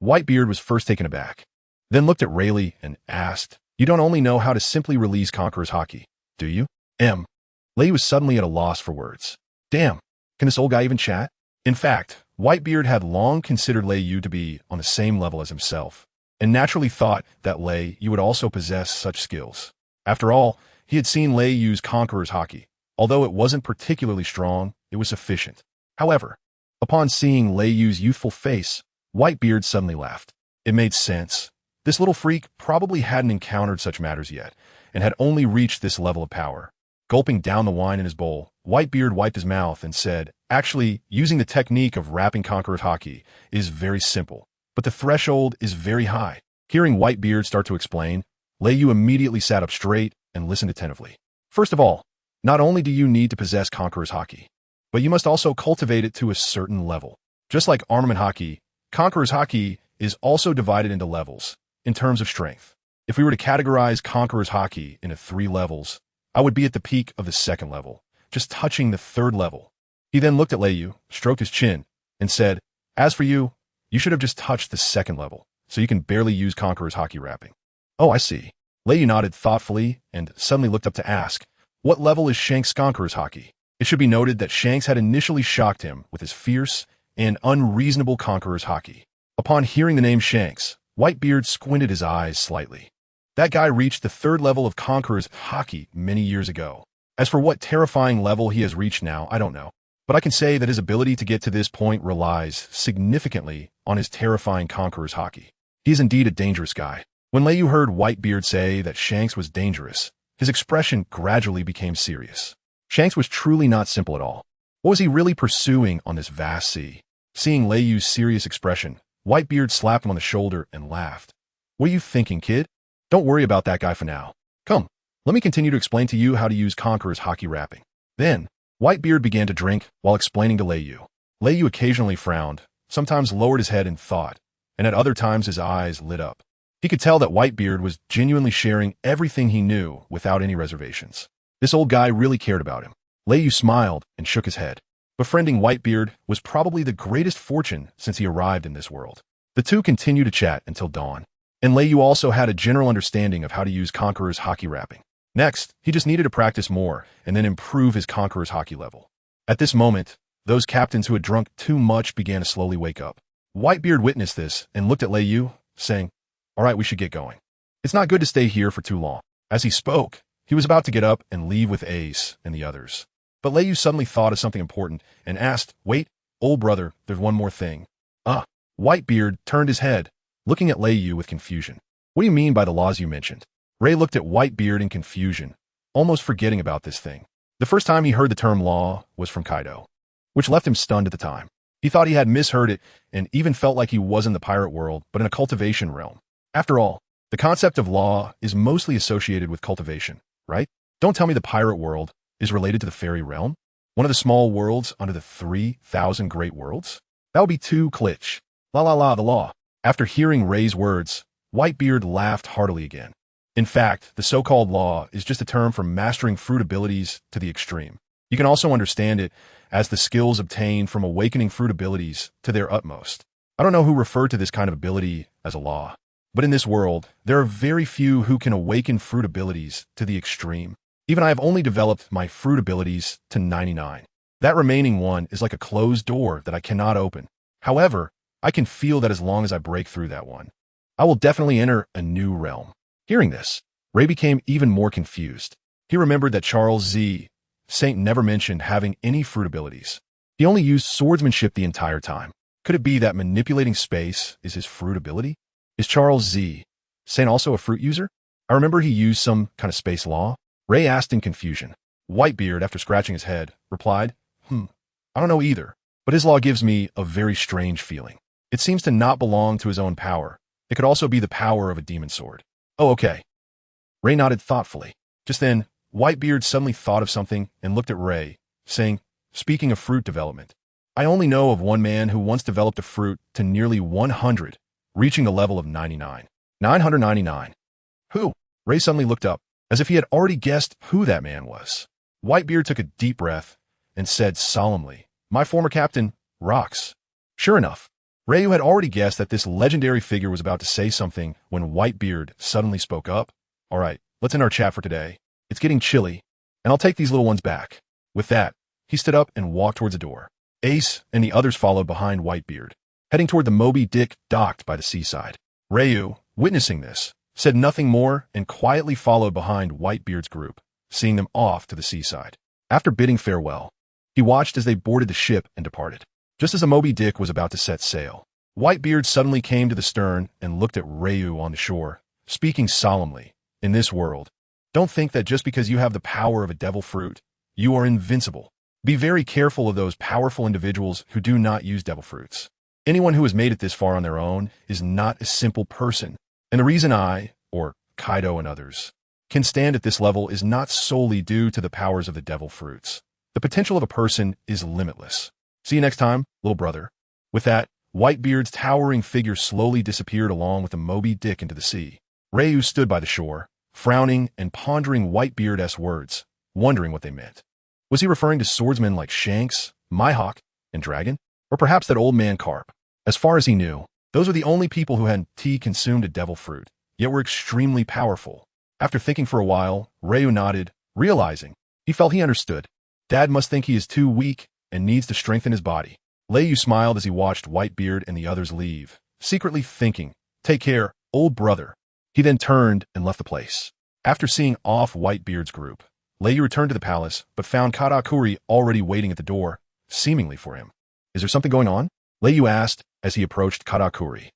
Whitebeard was first taken aback, then looked at Rayleigh and asked, You don't only know how to simply release Conqueror's Hockey, do you? Rayleigh was suddenly at a loss for words. Damn, can this old guy even chat? In fact, Whitebeard had long considered Rayleigh to be on the same level as himself, and naturally thought that Rayleigh would also possess such skills. After all, he had seen Rayleigh use Conqueror's Hockey. Although it wasn't particularly strong, it was sufficient. However, upon seeing Raylaigh's youthful face, Whitebeard suddenly laughed. It made sense. This little freak probably hadn't encountered such matters yet, and had only reached this level of power. Gulping down the wine in his bowl, Whitebeard wiped his mouth and said, Actually, using the technique of wrapping Conqueror's Hockey is very simple, but the threshold is very high. Hearing Whitebeard start to explain, Rayleigh immediately sat up straight, and listened attentively. First of all, not only do you need to possess Conqueror's Haki, but you must also cultivate it to a certain level. Just like Armament Haki, Conqueror's Haki is also divided into levels, in terms of strength. If we were to categorize Conqueror's Haki into 3 levels, I would be at the peak of the 2nd level, just touching the 3rd level. He then looked at Lei, stroked his chin, and said, "As for you, you should have just touched the 2nd level, so you can barely use Conqueror's Haki wrapping." "Oh, I see." Lei nodded thoughtfully and suddenly looked up to ask, "What level is Shanks' Conqueror's Haki?" It should be noted that Shanks had initially shocked him with his fierce and unreasonable Conqueror's Haki. Upon hearing the name Shanks, Whitebeard squinted his eyes slightly. That guy reached the 3rd level of Conqueror's Haki many years ago. As for what terrifying level he has reached now, I don't know. But I can say that his ability to get to this point relies significantly on his terrifying Conqueror's Haki. He is indeed a dangerous guy. When Lei heard Whitebeard say that Shanks was dangerous, his expression gradually became serious. Shanks was truly not simple at all. What was he really pursuing on this vast sea? Seeing Lei's serious expression, Whitebeard slapped him on the shoulder and laughed. "What are you thinking, kid? Don't worry about that guy for now. Come, let me continue to explain to you how to use Conqueror's Haki wrapping." Then, Whitebeard began to drink while explaining to Lei. Lei occasionally frowned, sometimes lowered his head in thought, and at other times his eyes lit up. He could tell that Whitebeard was genuinely sharing everything he knew without any reservations. This old guy really cared about him. Lei smiled and shook his head. Befriending Whitebeard was probably the greatest fortune since he arrived in this world. The two continued to chat until dawn, and Lei also had a general understanding of how to use Conqueror's Haki wrapping. Next, he just needed to practice more and then improve his Conqueror's Haki level. At this moment, those captains who had drunk too much began to slowly wake up. Whitebeard witnessed this and looked at Lei, saying, "All right, we should get going. It's not good to stay here for too long." As he spoke, he was about to get up and leave with Ace and the others. But Lei suddenly thought of something important and asked, "Wait, old brother, there's one more thing." Whitebeard turned his head, looking at Lei with confusion. "What do you mean by the laws you mentioned?" Ray looked at Whitebeard in confusion, almost forgetting about this thing. The first time he heard the term law was from Kaido, which left him stunned at the time. He thought he had misheard it and even felt like he was in the pirate world, but in a cultivation realm. After all, the concept of law is mostly associated with cultivation, right? Don't tell me the pirate world is related to the fairy realm, one of the small worlds under the 3,000 great worlds? That would be too glitch. La la la, the law. After hearing Ray's words, Whitebeard laughed heartily again. In fact, the so-called law is just a term for mastering fruit abilities to the extreme. You can also understand it as the skills obtained from awakening fruit abilities to their utmost. I don't know who referred to this kind of ability as a law, but in this world, there are very few who can awaken fruit abilities to the extreme. Even I have only developed my fruit abilities to 99. That remaining one is like a closed door that I cannot open. However, I can feel that as long as I break through that one, I will definitely enter a new realm. Hearing this, Ray became even more confused. He remembered that Charles Z. Saint never mentioned having any fruit abilities. He only used swordsmanship the entire time. Could it be that manipulating space is his fruit ability? Is Charles Z. Saint also a fruit user? I remember he used some kind of space law. Ray asked in confusion. Whitebeard, after scratching his head, replied, I don't know either, but his law gives me a very strange feeling. It seems to not belong to his own power. It could also be the power of a demon sword. Oh, okay. Ray nodded thoughtfully. Just then, Whitebeard suddenly thought of something and looked at Ray, saying, "Speaking of fruit development, I only know of one man who once developed a fruit to nearly 100, reaching the level of 99. 999. Who?" Ray suddenly looked up, as if he had already guessed who that man was. Whitebeard took a deep breath and said solemnly, "My former captain, Rox." Sure enough, Ray had already guessed that this legendary figure was about to say something when Whitebeard suddenly spoke up. "All right, let's end our chat for today. It's getting chilly, and I'll take these little ones back." With that, he stood up and walked towards the door. Ace and the others followed behind Whitebeard, heading toward the Moby Dick docked by the seaside. Rayu, witnessing this, said nothing more and quietly followed behind Whitebeard's group, seeing them off to the seaside. After bidding farewell, he watched as they boarded the ship and departed. Just as the Moby Dick was about to set sail, Whitebeard suddenly came to the stern and looked at Rayu on the shore, speaking solemnly. "In this world, don't think that just because you have the power of a devil fruit, you are invincible. Be very careful of those powerful individuals who do not use devil fruits. Anyone who has made it this far on their own is not a simple person. And the reason I, or Kaido and others, can stand at this level is not solely due to the powers of the devil fruits. The potential of a person is limitless. See you next time, little brother. With that, Whitebeard's towering figure slowly disappeared along with the Moby Dick into the sea. Ryu stood by the shore, frowning and pondering Whitebeard's words, wondering what they meant. Was he referring to swordsmen like Shanks, Mihawk, and Dragon? Or perhaps that old man Carp? As far as he knew, those were the only people who had consumed a devil fruit, yet were extremely powerful. After thinking for a while, Ryu nodded, realizing he felt he understood. Dad must think he is too weak and needs to strengthen his body. Ryu smiled as he watched Whitebeard and the others leave, secretly thinking, "Take care, old brother." He then turned and left the place. After seeing off Whitebeard's group, Ryu returned to the palace, but found Katakuri already waiting at the door, seemingly for him. "Is there something going on?" Ryu asked as he approached Katakuri.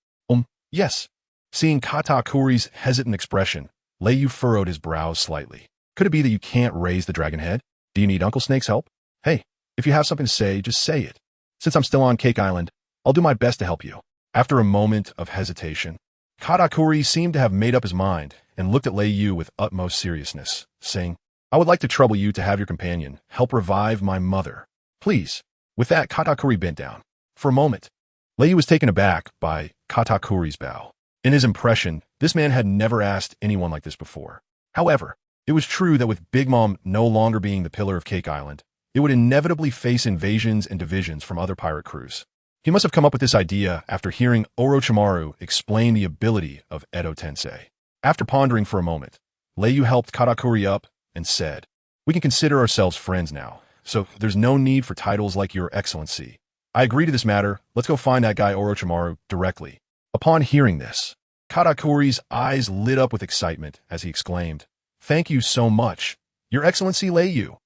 Yes." Seeing Katakuri's hesitant expression, Ryu furrowed his brows slightly. "Could it be that you can't raise the dragon head? Do you need Uncle Snake's help? Hey, if you have something to say, just say it. Since I'm still on Cake Island, I'll do my best to help you." After a moment of hesitation, Katakuri seemed to have made up his mind and looked at Ryu with utmost seriousness, saying, "I would like to trouble you to have your companion help revive my mother. Please." With that, Katakuri bent down. For a moment, Ryu was taken aback by Katakuri's bow. In his impression, this man had never asked anyone like this before. However, it was true that with Big Mom no longer being the pillar of Cake Island, it would inevitably face invasions and divisions from other pirate crews. He must have come up with this idea after hearing Orochimaru explain the ability of Edo Tensei. After pondering for a moment, Ryu helped Katakuri up and said, "We can consider ourselves friends now, so there's no need for titles like Your Excellency. I agree to this matter. Let's go find that guy Orochimaru directly." Upon hearing this, Katakuri's eyes lit up with excitement as he exclaimed, "Thank you so much, Your Excellency Ryu."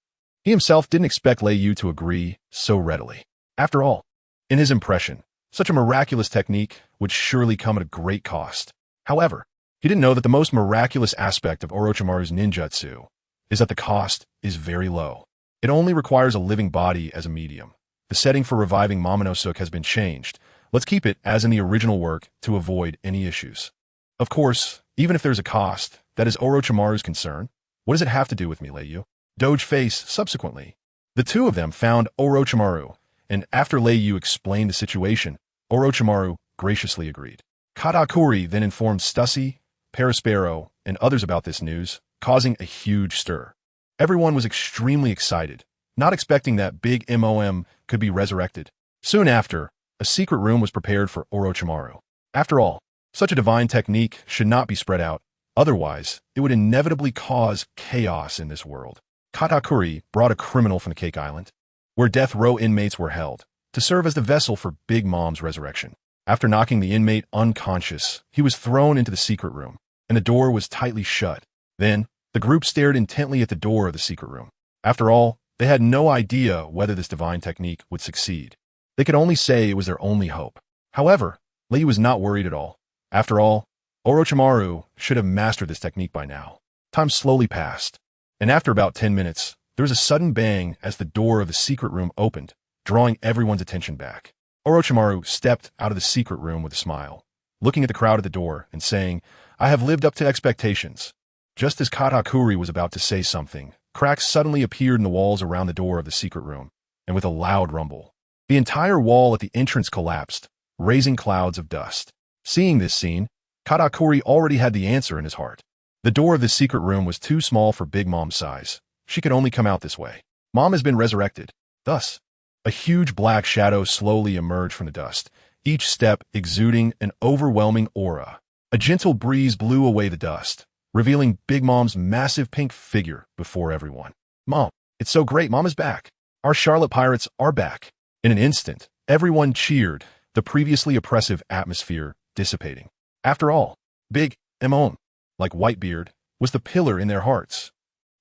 He himself didn't expect Ryu to agree so readily. After all, in his impression, such a miraculous technique would surely come at a great cost. However, he didn't know that the most miraculous aspect of Orochimaru's ninjutsu is that the cost is very low. It only requires a living body as a medium. The setting for reviving Momonosuke has been changed. Let's keep it as in the original work to avoid any issues. Of course, even if there's a cost, that is Orochimaru's concern. What does it have to do with me, Ryu? Doge face subsequently. The two of them found Orochimaru, and after Ryu explained the situation, Orochimaru graciously agreed. Katakuri then informed Stussy, Perispero, and others about this news, causing a huge stir. Everyone was extremely excited, not expecting that Big Mom could be resurrected. Soon after, a secret room was prepared for Orochimaru. After all, such a divine technique should not be spread out, otherwise it would inevitably cause chaos in this world. Katakuri brought a criminal from the Cake Island, where death row inmates were held, to serve as the vessel for Big Mom's resurrection. After knocking the inmate unconscious, he was thrown into the secret room, and the door was tightly shut. Then, the group stared intently at the door of the secret room. After all, they had no idea whether this divine technique would succeed. They could only say it was their only hope. However, Ryu was not worried at all. After all, Orochimaru should have mastered this technique by now. Time slowly passed, and after about 10 minutes, there was a sudden bang as the door of the secret room opened, drawing everyone's attention back. Orochimaru stepped out of the secret room with a smile, looking at the crowd at the door and saying, "I have lived up to expectations." Just as Katakuri was about to say something, cracks suddenly appeared in the walls around the door of the secret room, and with a loud rumble, the entire wall at the entrance collapsed, raising clouds of dust. Seeing this scene, Katakuri already had the answer in his heart. The door of the secret room was too small for Big Mom's size. She could only come out this way. Mom has been resurrected. Thus, a huge black shadow slowly emerged from the dust, each step exuding an overwhelming aura. A gentle breeze blew away the dust, revealing Big Mom's massive pink figure before everyone. "Mom, it's so great, Mom is back. Our Charlotte Pirates are back." In an instant, everyone cheered, the previously oppressive atmosphere dissipating. After all, Big Mom, like Whitebeard, was the pillar in their hearts.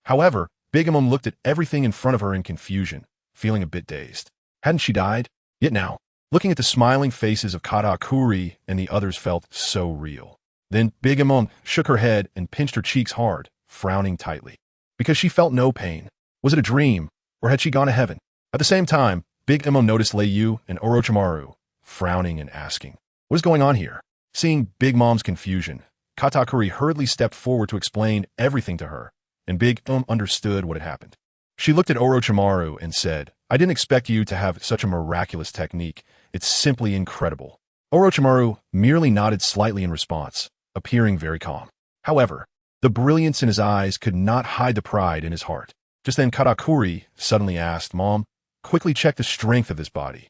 However, Big Mom looked at everything in front of her in confusion, feeling a bit dazed. Hadn't she died? Yet now, looking at the smiling faces of Katakuri and the others felt so real. Then Big Mom shook her head and pinched her cheeks hard, frowning tightly. Because she felt no pain. Was it a dream, or had she gone to heaven? At the same time, Big Mom noticed Ryu and Orochimaru, frowning and asking, "What is going on here?" Seeing Big Mom's confusion, Katakuri hurriedly stepped forward to explain everything to her, and Big understood what had happened. She looked at Orochimaru and said, I didn't expect you to have such a miraculous technique. It's simply incredible. Orochimaru merely nodded slightly in response, appearing very calm. However, the brilliance in his eyes could not hide the pride in his heart. Just then Katakuri suddenly asked, Mom, quickly check the strength of this body.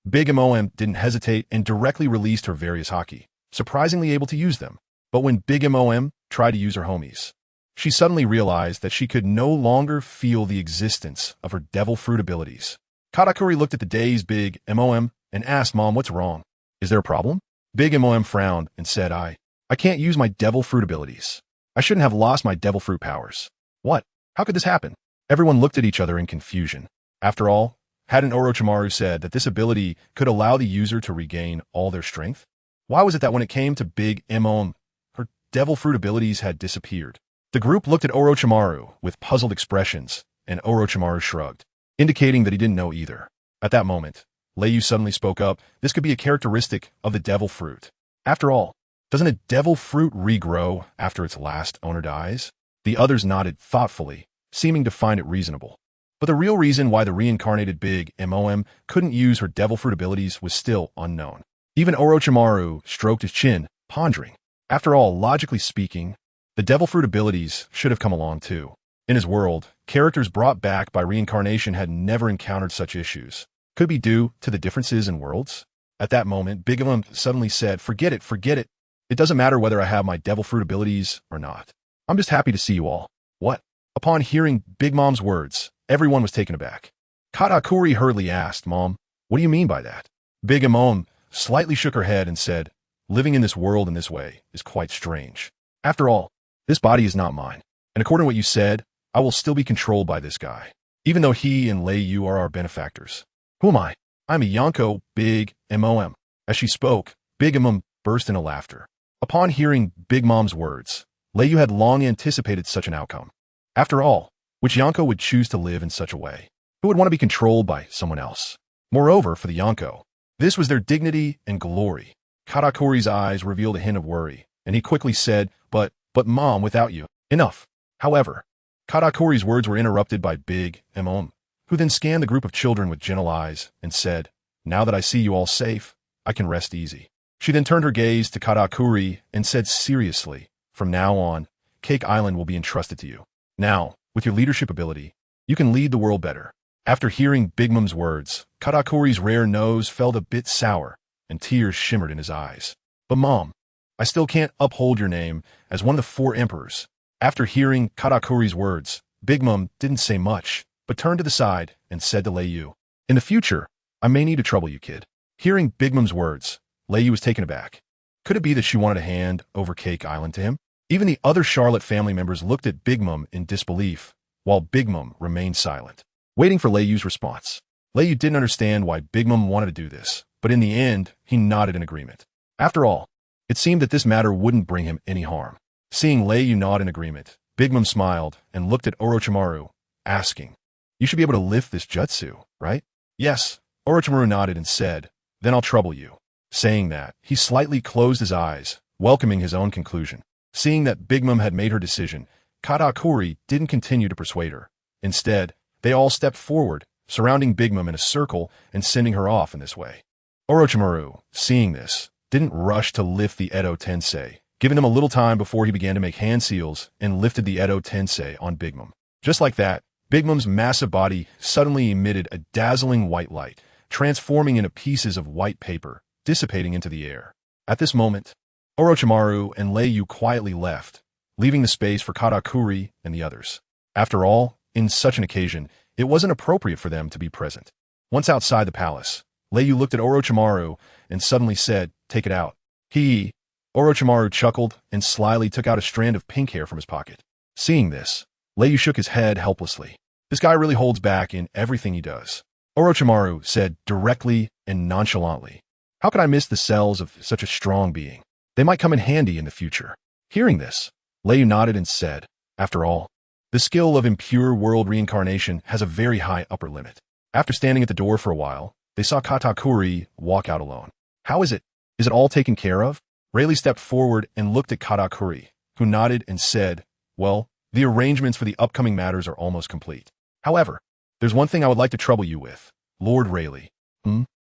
Big Mom didn't hesitate and directly released her various haki, surprisingly able to use them. But when Big Mom tried to use her homies, she suddenly realized that she could no longer feel the existence of her devil fruit abilities. Katakuri looked at the dazed Big Mom and asked, Mom, what's wrong? Is there a problem? Big Mom frowned and said, I can't use my devil fruit abilities. I shouldn't have lost my devil fruit powers. What? How could this happen? Everyone looked at each other in confusion. After all, hadn't Orochimaru said that this ability could allow the user to regain all their strength? Why was it that when it came to Big Mom, her devil fruit abilities had disappeared? The group looked at Orochimaru with puzzled expressions, and Orochimaru shrugged, indicating that he didn't know either. At that moment, Leiyu suddenly spoke up. This could be a characteristic of the devil fruit. After all, doesn't a devil fruit regrow after its last owner dies? The others nodded thoughtfully, seeming to find it reasonable. But the real reason why the reincarnated Big Mom couldn't use her devil fruit abilities was still unknown. Even Orochimaru stroked his chin, pondering. After all, logically speaking, the devil fruit abilities should have come along too. In his world, characters brought back by reincarnation had never encountered such issues. Could it be due to the differences in worlds? At that moment, Big Mom suddenly said, forget it. It doesn't matter whether I have my devil fruit abilities or not. I'm just happy to see you all. What? Upon hearing Big Mom's words, everyone was taken aback. Katakuri hurriedly asked, Mom, what do you mean by that? Big Mom slightly shook her head and said, living in this world in this way is quite strange. After all, this body is not mine, and according to what you said, I will still be controlled by this guy, even though he and Leiyu are our benefactors. Who am I? I'm a Yonko, Big Mom. As she spoke, Big Mom burst into laughter. Upon hearing Big Mom's words, Leiyu had long anticipated such an outcome. After all, which Yonko would choose to live in such a way? Who would want to be controlled by someone else? Moreover, for the Yonko, this was their dignity and glory. Katakuri's eyes revealed a hint of worry, and he quickly said, But Mom, without you, enough. However, Katakuri's words were interrupted by Big Mom, who then scanned the group of children with gentle eyes and said, Now that I see you all safe, I can rest easy. She then turned her gaze to Katakuri and said seriously, From now on, Cake Island will be entrusted to you. Now, with your leadership ability, you can lead the world better. After hearing Big Mom's words, Katakuri's rare nose felt a bit sour, and tears shimmered in his eyes. But Mom, I still can't uphold your name as one of the 4 emperors. After hearing Katakuri's words, Big Mom didn't say much, but turned to the side and said to Leiyu, In the future, I may need to trouble you, kid. Hearing Big Mom's words, Leiyu was taken aback. Could it be that she wanted to hand over Cake Island to him? Even the other Charlotte family members looked at Big Mom in disbelief, while Big Mom remained silent, waiting for Leiyu's response. Leiyu didn't understand why Big Mom wanted to do this, but in the end, he nodded in agreement. After all, it seemed that this matter wouldn't bring him any harm. Seeing Leiyu nod in agreement, Big Mom smiled and looked at Orochimaru, asking, You should be able to lift this jutsu, right? Yes, Orochimaru nodded and said, Then I'll trouble you. Saying that, he slightly closed his eyes, welcoming his own conclusion. Seeing that Big Mom had made her decision, Katakuri didn't continue to persuade her. Instead, they all stepped forward, surrounding Big Mom in a circle and sending her off in this way. Orochimaru, seeing this, didn't rush to lift the Edo Tensei, giving him a little time before he began to make hand seals and lifted the Edo Tensei on Big Mom. Just like that, Big Mom's massive body suddenly emitted a dazzling white light, transforming into pieces of white paper, dissipating into the air. At this moment, Orochimaru and Leiyu quietly left, leaving the space for Katakuri and the others. After all, in such an occasion, it wasn't appropriate for them to be present. Once outside the palace, Leiyu looked at Orochimaru and suddenly said, Take it out. Orochimaru chuckled and slyly took out a strand of pink hair from his pocket. Seeing this, Leiyu shook his head helplessly. This guy really holds back in everything he does. Orochimaru said directly and nonchalantly, How could I miss the cells of such a strong being? They might come in handy in the future. Hearing this, Leiyu nodded and said, After all, the skill of impure world reincarnation has a very high upper limit. After standing at the door for a while, they saw Katakuri walk out alone. How is it? Is it all taken care of? Rayleigh stepped forward and looked at Katakuri, who nodded and said, "Well, the arrangements for the upcoming matters are almost complete. However, there's one thing I would like to trouble you with, Lord Rayleigh."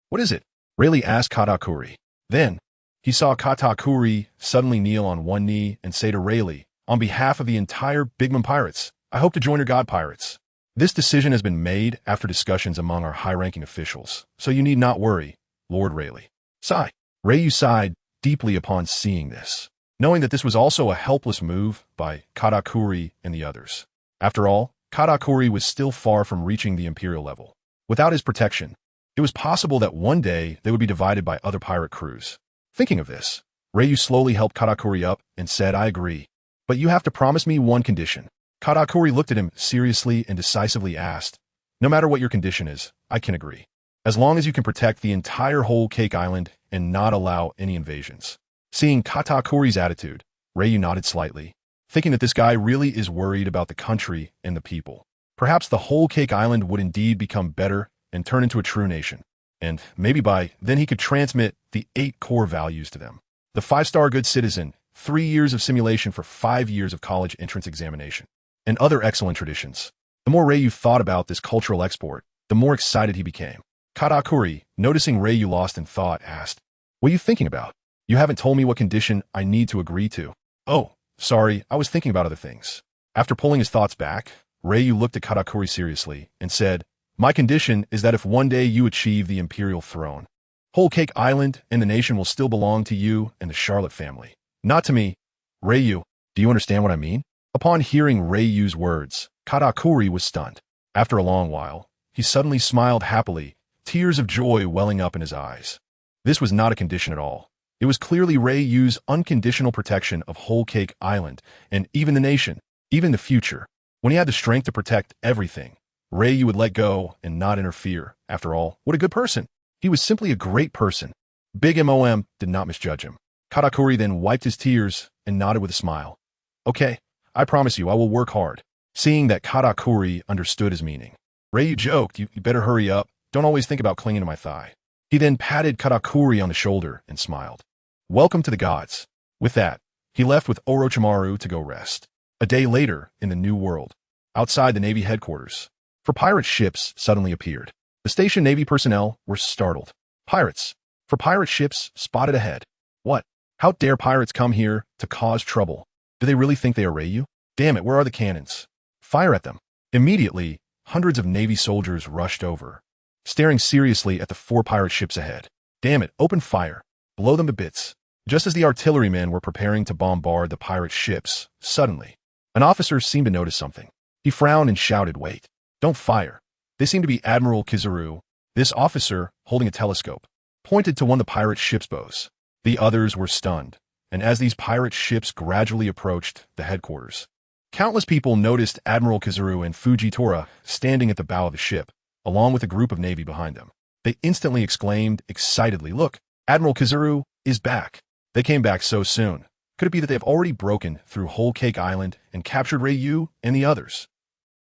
What is it? Rayleigh asked Katakuri. Then, he saw Katakuri suddenly kneel on one knee and say to Rayleigh, "On behalf of the entire Big Mom Pirates, I hope to join your god pirates. This decision has been made after discussions among our high-ranking officials, so you need not worry, Lord Rayleigh." Sigh. Ryu sighed deeply upon seeing this, knowing that this was also a helpless move by Katakuri and the others. After all, Katakuri was still far from reaching the imperial level. Without his protection, it was possible that one day they would be divided by other pirate crews. Thinking of this, Ryu slowly helped Katakuri up and said, "I agree. But you have to promise me one condition." Katakuri looked at him seriously and decisively asked, "No matter what your condition is, I can agree. As long as you can protect the entire whole Cake Island and not allow any invasions." Seeing Katakuri's attitude, Ryu nodded slightly, thinking that this guy really is worried about the country and the people. Perhaps the whole Cake Island would indeed become better and turn into a true nation. And maybe by then he could transmit the 8 core values to them. The 5-star good citizen, 3 years of simulation for 5 years of college entrance examination, and other excellent traditions. The more Ryu thought about this cultural export, the more excited he became. Katakuri, noticing Ryu lost in thought, asked, "What are you thinking about? You haven't told me what condition I need to agree to." "Oh, sorry, I was thinking about other things." After pulling his thoughts back, Ryu looked at Katakuri seriously and said, "My condition is that if one day you achieve the imperial throne, Whole Cake Island and the nation will still belong to you and the Charlotte family, not to me." "Ryu, do you understand what I mean?" Upon hearing Ryu's words, Katakuri was stunned. After a long while, he suddenly smiled happily, tears of joy welling up in his eyes. This was not a condition at all. It was clearly Ryu's unconditional protection of Whole Cake Island and even the nation, even the future. When he had the strength to protect everything, Ryu would let go and not interfere. After all, what a good person. He was simply a great person. Big Mom did not misjudge him. Katakuri then wiped his tears and nodded with a smile. "Okay, I promise you I will work hard." Seeing that Katakuri understood his meaning, Ryu joked, you better hurry up. Don't always think about clinging to my thigh." He then patted Katakuri on the shoulder and smiled. "Welcome to the gods." With that, he left with Orochimaru to go rest. A day later, in the New World, outside the Navy headquarters, 4 pirate ships suddenly appeared. The station Navy personnel were startled. "Pirates! 4 pirate ships spotted ahead. What? How dare pirates come here to cause trouble? Do they really think they are Ryu? Damn it, where are the cannons? Fire at them." Immediately, hundreds of Navy soldiers rushed over, staring seriously at the 4 pirate ships ahead. "Damn it, open fire. Blow them to bits." Just as the artillerymen were preparing to bombard the pirate ships, suddenly, an officer seemed to notice something. He frowned and shouted, "Wait. Don't fire." They seemed to be Admiral Kizaru. This officer, holding a telescope, pointed to one of the pirate ship's bows. The others were stunned, and as these pirate ships gradually approached the headquarters, countless people noticed Admiral Kizaru and Fujitora standing at the bow of the ship, along with a group of Navy behind them. They instantly exclaimed excitedly, "Look, Admiral Kizaru is back." They came back so soon. Could it be that they have already broken through Whole Cake Island and captured Ryu and the others?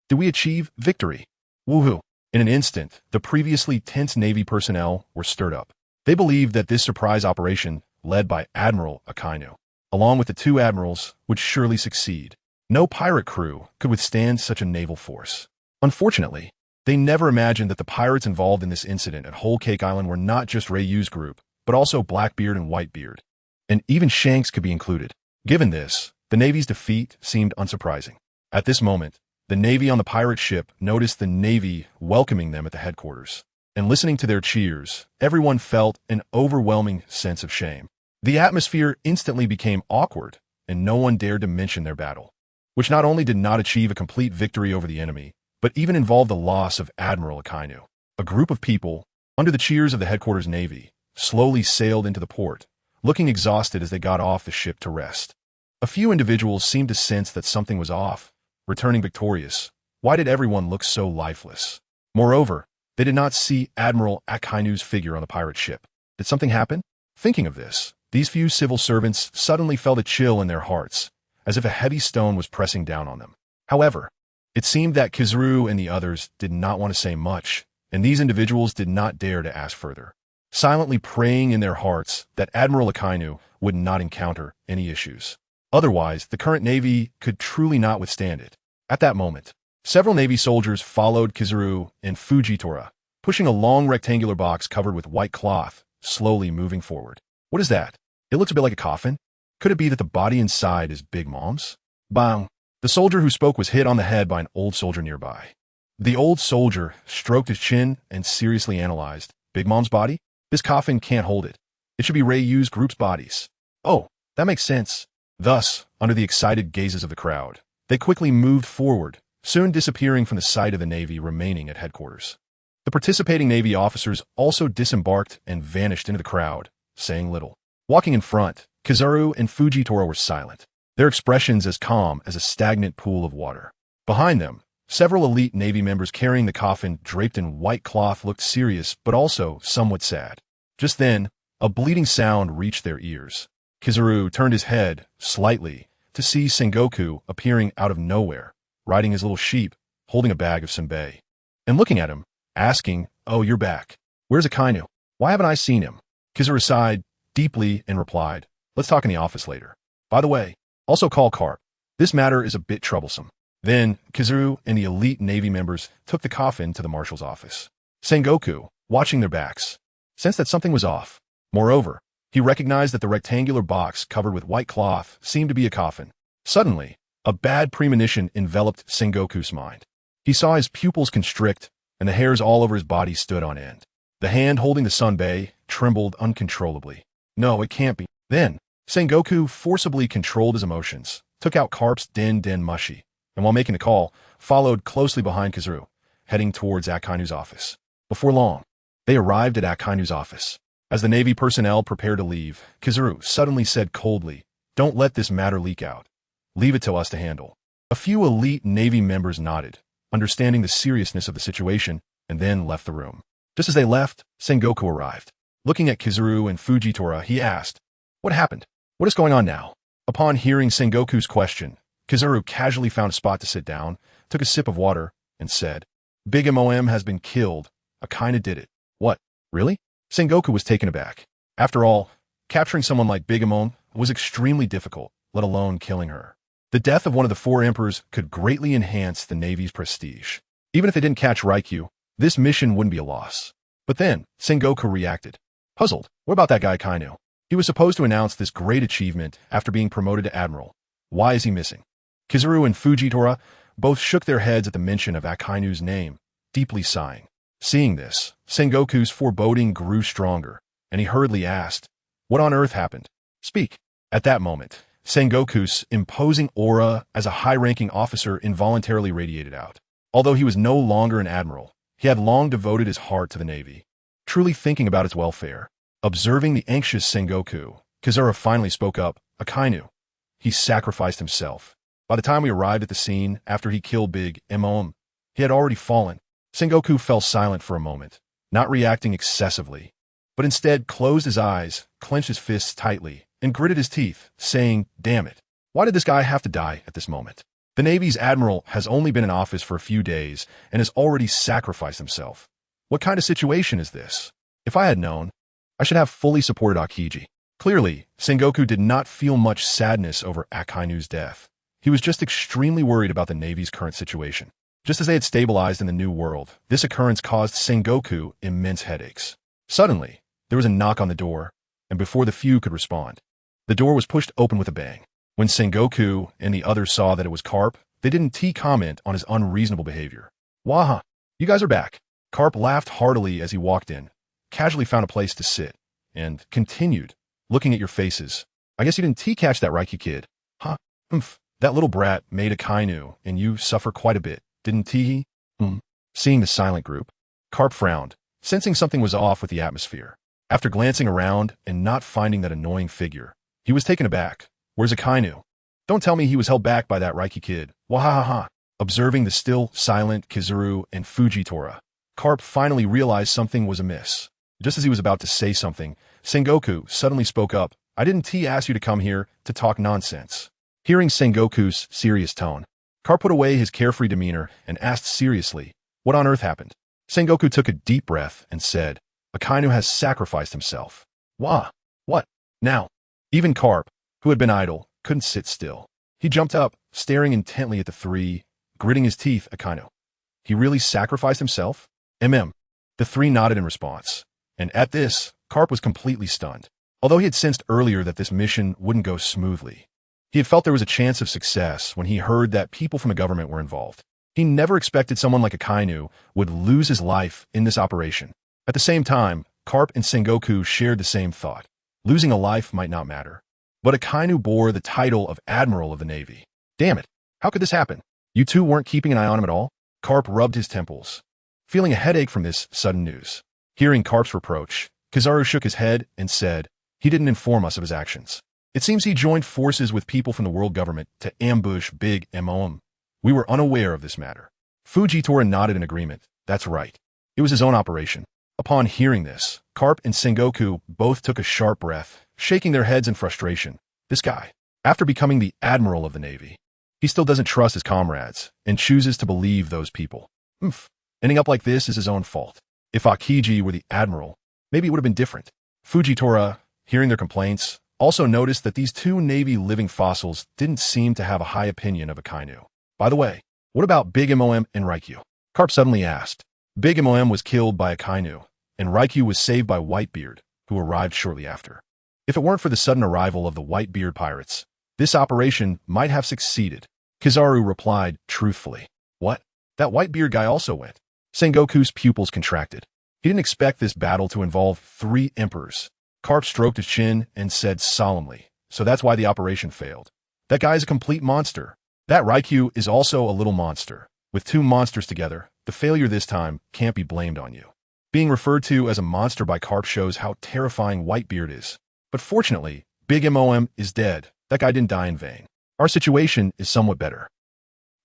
Did we achieve victory? Woohoo! In an instant, the previously tense Navy personnel were stirred up. They believed that this surprise operation, led by Admiral Akainu, along with the 2 admirals, would surely succeed. No pirate crew could withstand such a naval force. Unfortunately, they never imagined that the pirates involved in this incident at Whole Cake Island were not just Ryu's group, but also Blackbeard and Whitebeard. And even Shanks could be included. Given this, the Navy's defeat seemed unsurprising. At this moment, the Navy on the pirate ship noticed the Navy welcoming them at the headquarters. And listening to their cheers, everyone felt an overwhelming sense of shame. The atmosphere instantly became awkward, and no one dared to mention their battle, which not only did not achieve a complete victory over the enemy, but even involved the loss of Admiral Akainu. A group of people, under the cheers of the headquarters Navy, slowly sailed into the port, looking exhausted as they got off the ship to rest. A few individuals seemed to sense that something was off. Returning victorious, why did everyone look so lifeless? Moreover, they did not see Admiral Akainu's figure on the pirate ship. Did something happen? Thinking of this, these few civil servants suddenly felt a chill in their hearts, as if a heavy stone was pressing down on them. However, it seemed that Kizaru and the others did not want to say much, and these individuals did not dare to ask further. silently praying in their hearts that Admiral Akainu would not encounter any issues. Otherwise, the current Navy could truly not withstand it. At that moment, several Navy soldiers followed Kizaru and Fujitora, pushing a long rectangular box covered with white cloth, slowly moving forward. What is that? It looks a bit like a coffin. Could it be that the body inside is Big Mom's? Bang! The soldier who spoke was hit on the head by an old soldier nearby. The old soldier stroked his chin and seriously analyzed. Big Mom's body? This coffin can't hold it. It should be Ryu's group's bodies. Oh, that makes sense. Thus, under the excited gazes of the crowd, they quickly moved forward, soon disappearing from the sight of the Navy remaining at headquarters. The participating Navy officers also disembarked and vanished into the crowd, saying little. Walking in front, Kizaru and Fujitora were silent, their expressions as calm as a stagnant pool of water. Behind them, several elite Navy members carrying the coffin draped in white cloth looked serious but also somewhat sad. Just then, a bleating sound reached their ears. Kizaru turned his head, slightly, to see Sengoku appearing out of nowhere, riding his little sheep, holding a bag of senbei. And looking at him, asking, "Oh, you're back. Where's Akainu? Why haven't I seen him?" Kizaru sighed deeply and replied, "Let's talk in the office later. By the way, also call Carp. This matter is a bit troublesome." Then, Kizaru and the elite Navy members took the coffin to the marshal's office. Sengoku, watching their backs, sensed that something was off. Moreover, he recognized that the rectangular box covered with white cloth seemed to be a coffin. Suddenly, a bad premonition enveloped Sengoku's mind. He saw his pupils constrict, and the hairs all over his body stood on end. The hand holding the senbei trembled uncontrollably. No, it can't be. Then, Sengoku forcibly controlled his emotions, took out Carp's Den Mushi, and while making the call, followed closely behind Kizaru, heading towards Akainu's office. Before long, they arrived at Akainu's office. As the Navy personnel prepared to leave, Kizaru suddenly said coldly, "Don't let this matter leak out. Leave it to us to handle." A few elite Navy members nodded, understanding the seriousness of the situation, and then left the room. Just as they left, Sengoku arrived. Looking at Kizaru and Fujitora, he asked, "What happened? What is going on now?" Upon hearing Sengoku's question, Kizaru casually found a spot to sit down, took a sip of water, and said, "Big Mom has been killed. Akainu did it." "What? Really?" Sengoku was taken aback. After all, capturing someone like Big Mom was extremely difficult, let alone killing her. The death of one of the four emperors could greatly enhance the Navy's prestige. Even if they didn't catch Ryu, this mission wouldn't be a loss. But then, Sengoku reacted. Puzzled, what about that guy Akainu? He was supposed to announce this great achievement after being promoted to admiral. Why is he missing? Kizaru and Fujitora both shook their heads at the mention of Akainu's name, deeply sighing. Seeing this, Sengoku's foreboding grew stronger, and he hurriedly asked, "What on earth happened? Speak." At that moment, Sengoku's imposing aura as a high-ranking officer involuntarily radiated out. Although he was no longer an admiral, he had long devoted his heart to the Navy, truly thinking about its welfare. Observing the anxious Sengoku, Kizaru finally spoke up, "Akainu. He sacrificed himself. By the time we arrived at the scene after he killed Big Mom, he had already fallen." Sengoku fell silent for a moment, not reacting excessively, but instead closed his eyes, clenched his fists tightly, and gritted his teeth, saying, "Damn it. Why did this guy have to die at this moment? The Navy's admiral has only been in office for a few days and has already sacrificed himself. What kind of situation is this? If I had known, I should have fully supported Akiji." Clearly, Sengoku did not feel much sadness over Akainu's death. He was just extremely worried about the Navy's current situation. Just as they had stabilized in the New World, this occurrence caused Sengoku immense headaches. Suddenly, there was a knock on the door, and before the few could respond, the door was pushed open with a bang. When Sengoku and the others saw that it was Carp, they didn't comment on his unreasonable behavior. "Waha, you guys are back." Carp laughed heartily as he walked in, casually found a place to sit, and continued, "Looking at your faces, I guess you didn't catch that Ryu kid, huh? That little brat made Akainu, and you suffer quite a bit, didn't he?" Seeing the silent group, Carp frowned, sensing something was off with the atmosphere. After glancing around and not finding that annoying figure, he was taken aback. "Where's Akainu? Don't tell me he was held back by that Ryu kid. Wahahaha." Observing the still silent Kizaru and Fujitora, Carp finally realized something was amiss. Just as he was about to say something, Sengoku suddenly spoke up, "I didn't ask you to come here to talk nonsense." Hearing Sengoku's serious tone, Carp put away his carefree demeanor and asked seriously, "What on earth happened?" Sengoku took a deep breath and said, Akainu has sacrificed himself. Wah! What? Now? Even Carp, who had been idle, couldn't sit still. He jumped up, staring intently at the three, gritting his teeth. Akainu. He really sacrificed himself? The three nodded in response. And at this, Carp was completely stunned. Although he had sensed earlier that this mission wouldn't go smoothly, he had felt there was a chance of success when he heard that people from the government were involved. He never expected someone like Akainu would lose his life in this operation. At the same time, Carp and Sengoku shared the same thought. Losing a life might not matter. But Akainu bore the title of Admiral of the Navy. Damn it, how could this happen? You two weren't keeping an eye on him at all? Carp rubbed his temples, feeling a headache from this sudden news. Hearing Carp's reproach, Kizaru shook his head and said, he didn't inform us of his actions. It seems he joined forces with people from the world government to ambush Big Mom. We were unaware of this matter. Fujitora nodded in agreement. That's right. It was his own operation. Upon hearing this, Carp and Sengoku both took a sharp breath, shaking their heads in frustration. This guy, after becoming the Admiral of the Navy, he still doesn't trust his comrades and chooses to believe those people. Ending up like this is his own fault. If Akiji were the Admiral, maybe it would have been different. Fujitora, hearing their complaints, also noticed that these two Navy living fossils didn't seem to have a high opinion of Akainu. By the way, what about Big Mom and Raikyu? Carp suddenly asked. Big Mom was killed by Akainu, and Raikyu was saved by Whitebeard, who arrived shortly after. If it weren't for the sudden arrival of the Whitebeard pirates, this operation might have succeeded. Kizaru replied truthfully. What? That Whitebeard guy also went. Sengoku's pupils contracted. He didn't expect this battle to involve 3 emperors. Carp stroked his chin and said solemnly, so that's why the operation failed. That guy's a complete monster. That Raikyu is also a little monster. With 2 monsters together, the failure this time can't be blamed on you. Being referred to as a monster by Carp shows how terrifying Whitebeard is. But fortunately, Big Mom is dead. That guy didn't die in vain. Our situation is somewhat better.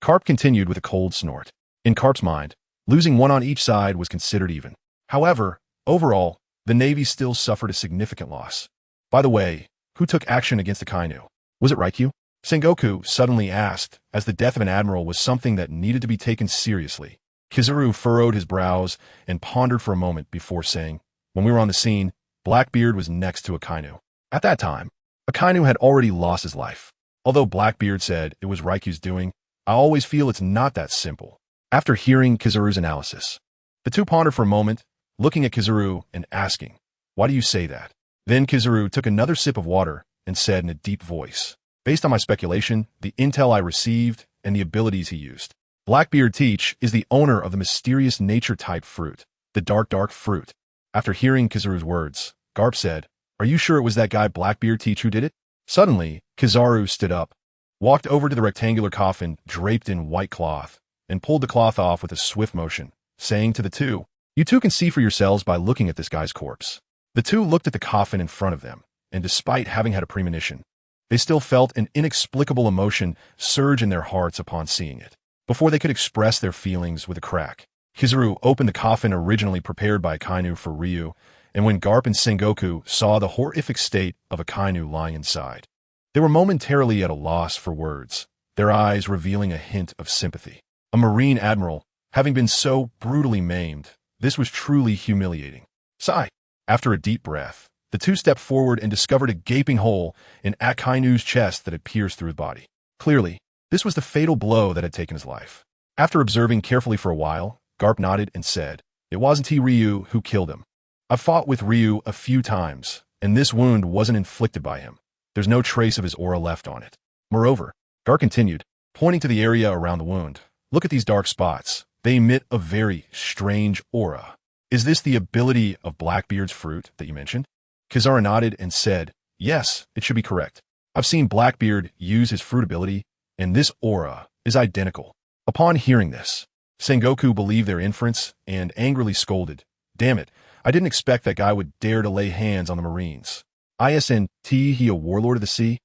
Carp continued with a cold snort. In Carp's mind, losing one on each side was considered even. However, overall, the Navy still suffered a significant loss. By the way, who took action against Akainu? Was it Raikyu? Sengoku suddenly asked, as the death of an admiral was something that needed to be taken seriously. Kizaru furrowed his brows and pondered for a moment before saying, when we were on the scene, Blackbeard was next to Akainu. At that time, Akainu had already lost his life. Although Blackbeard said it was Raikyu's doing, I always feel it's not that simple. After hearing Kizaru's analysis, the two pondered for a moment, looking at Kizaru and asking, why do you say that? Then Kizaru took another sip of water and said in a deep voice, based on my speculation, the intel I received, and the abilities he used, Blackbeard Teach is the owner of the mysterious nature-type fruit, the dark fruit. After hearing Kizaru's words, Garp said, are you sure it was that guy Blackbeard Teach who did it? Suddenly, Kizaru stood up, walked over to the rectangular coffin draped in white cloth, and pulled the cloth off with a swift motion, saying to the two, you two can see for yourselves by looking at this guy's corpse. The two looked at the coffin in front of them, and despite having had a premonition, they still felt an inexplicable emotion surge in their hearts upon seeing it. Before they could express their feelings with a crack, Kizaru opened the coffin originally prepared by Akainu for Ryu, and when Garp and Sengoku saw the horrific state of Akainu lying inside, they were momentarily at a loss for words, their eyes revealing a hint of sympathy. A Marine admiral, having been so brutally maimed, this was truly humiliating. Sigh. After a deep breath, the two stepped forward and discovered a gaping hole in Akainu's chest that had pierced through his body. Clearly, this was the fatal blow that had taken his life. After observing carefully for a while, Garp nodded and said, it wasn't he Ryu who killed him. I've fought with Ryu a few times, and this wound wasn't inflicted by him. There's no trace of his aura left on it. Moreover, Garp continued, pointing to the area around the wound, look at these dark spots. They emit a very strange aura. Is this the ability of Blackbeard's fruit that you mentioned? Kizaru nodded and said, yes, it should be correct. I've seen Blackbeard use his fruit ability, and this aura is identical. Upon hearing this, Sengoku believed their inference and angrily scolded, damn it, I didn't expect that guy would dare to lay hands on the Marines. Isn't he a warlord of the sea?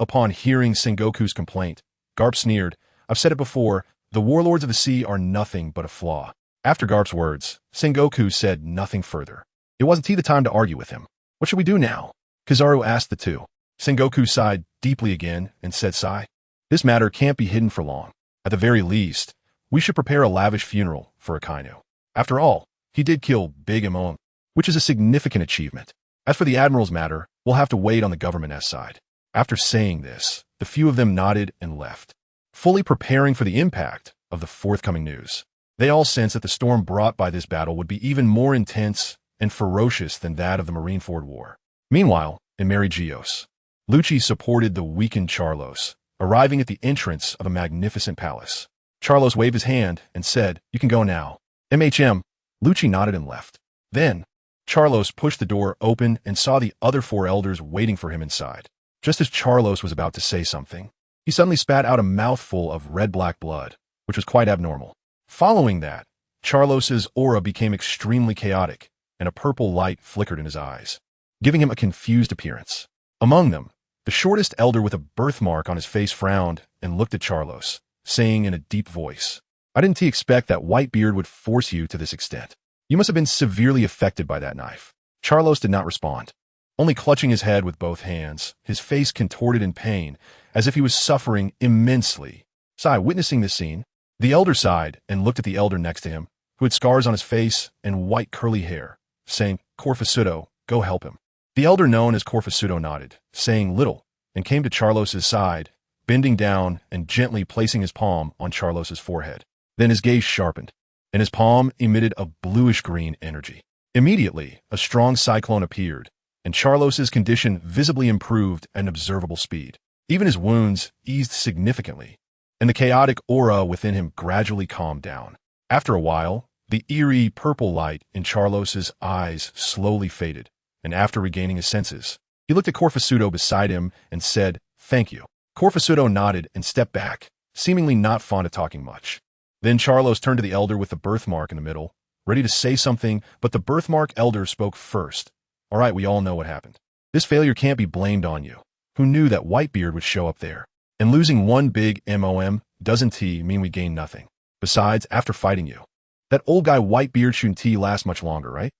Upon hearing Sengoku's complaint, Garp sneered, I've said it before, the warlords of the sea are nothing but a flaw. After Garp's words, Sengoku said nothing further. It wasn't the time to argue with him. What should we do now? Kizaru asked the two. Sengoku sighed deeply again and said, sigh. This matter can't be hidden for long. At the very least, we should prepare a lavish funeral for Akainu. After all, he did kill Big Mom. which is a significant achievement. As for the admiral's matter, we'll have to wait on the government S side. After saying this, the few of them nodded and left, fully preparing for the impact of the forthcoming news. They all sensed that the storm brought by this battle would be even more intense and ferocious than that of the Marineford War. Meanwhile, in Mary Geos, Lucci supported the weakened Charlos, arriving at the entrance of a magnificent palace. Charlos waved his hand and said, "You can go now." Lucci nodded and left. Then, Charlos pushed the door open and saw the other four elders waiting for him inside. Just as Charlos was about to say something, he suddenly spat out a mouthful of red-black blood, which was quite abnormal. Following that, Charlos's aura became extremely chaotic, and a purple light flickered in his eyes, giving him a confused appearance. Among them, the shortest elder with a birthmark on his face frowned and looked at Charlos, saying in a deep voice, "I didn't expect that Whitebeard would force you to this extent. You must have been severely affected by that knife." Charlos did not respond, only clutching his head with both hands, his face contorted in pain, as if he was suffering immensely. Witnessing this scene, the elder sighed and looked at the elder next to him, who had scars on his face and white curly hair, saying, "Corfusudo, go help him." The elder known as Corfusudo nodded, saying little, and came to Charlos's side, bending down and gently placing his palm on Charlos's forehead. Then his gaze sharpened, and his palm emitted a bluish-green energy. Immediately, a strong cyclone appeared, and Charlos's condition visibly improved at an observable speed. Even his wounds eased significantly, and the chaotic aura within him gradually calmed down. After a while, the eerie purple light in Charlos's eyes slowly faded, and after regaining his senses, he looked at Corfusudo beside him and said, "Thank you." Corfusudo nodded and stepped back, seemingly not fond of talking much. Then Charlos turned to the elder with the birthmark in the middle, ready to say something, but the birthmark elder spoke first. "All right, we all know what happened. This failure can't be blamed on you. Who knew that Whitebeard would show up there? And losing one big MOM doesn't mean we gain nothing. Besides, after fighting you, that old guy Whitebeard shouldn't last much longer, right?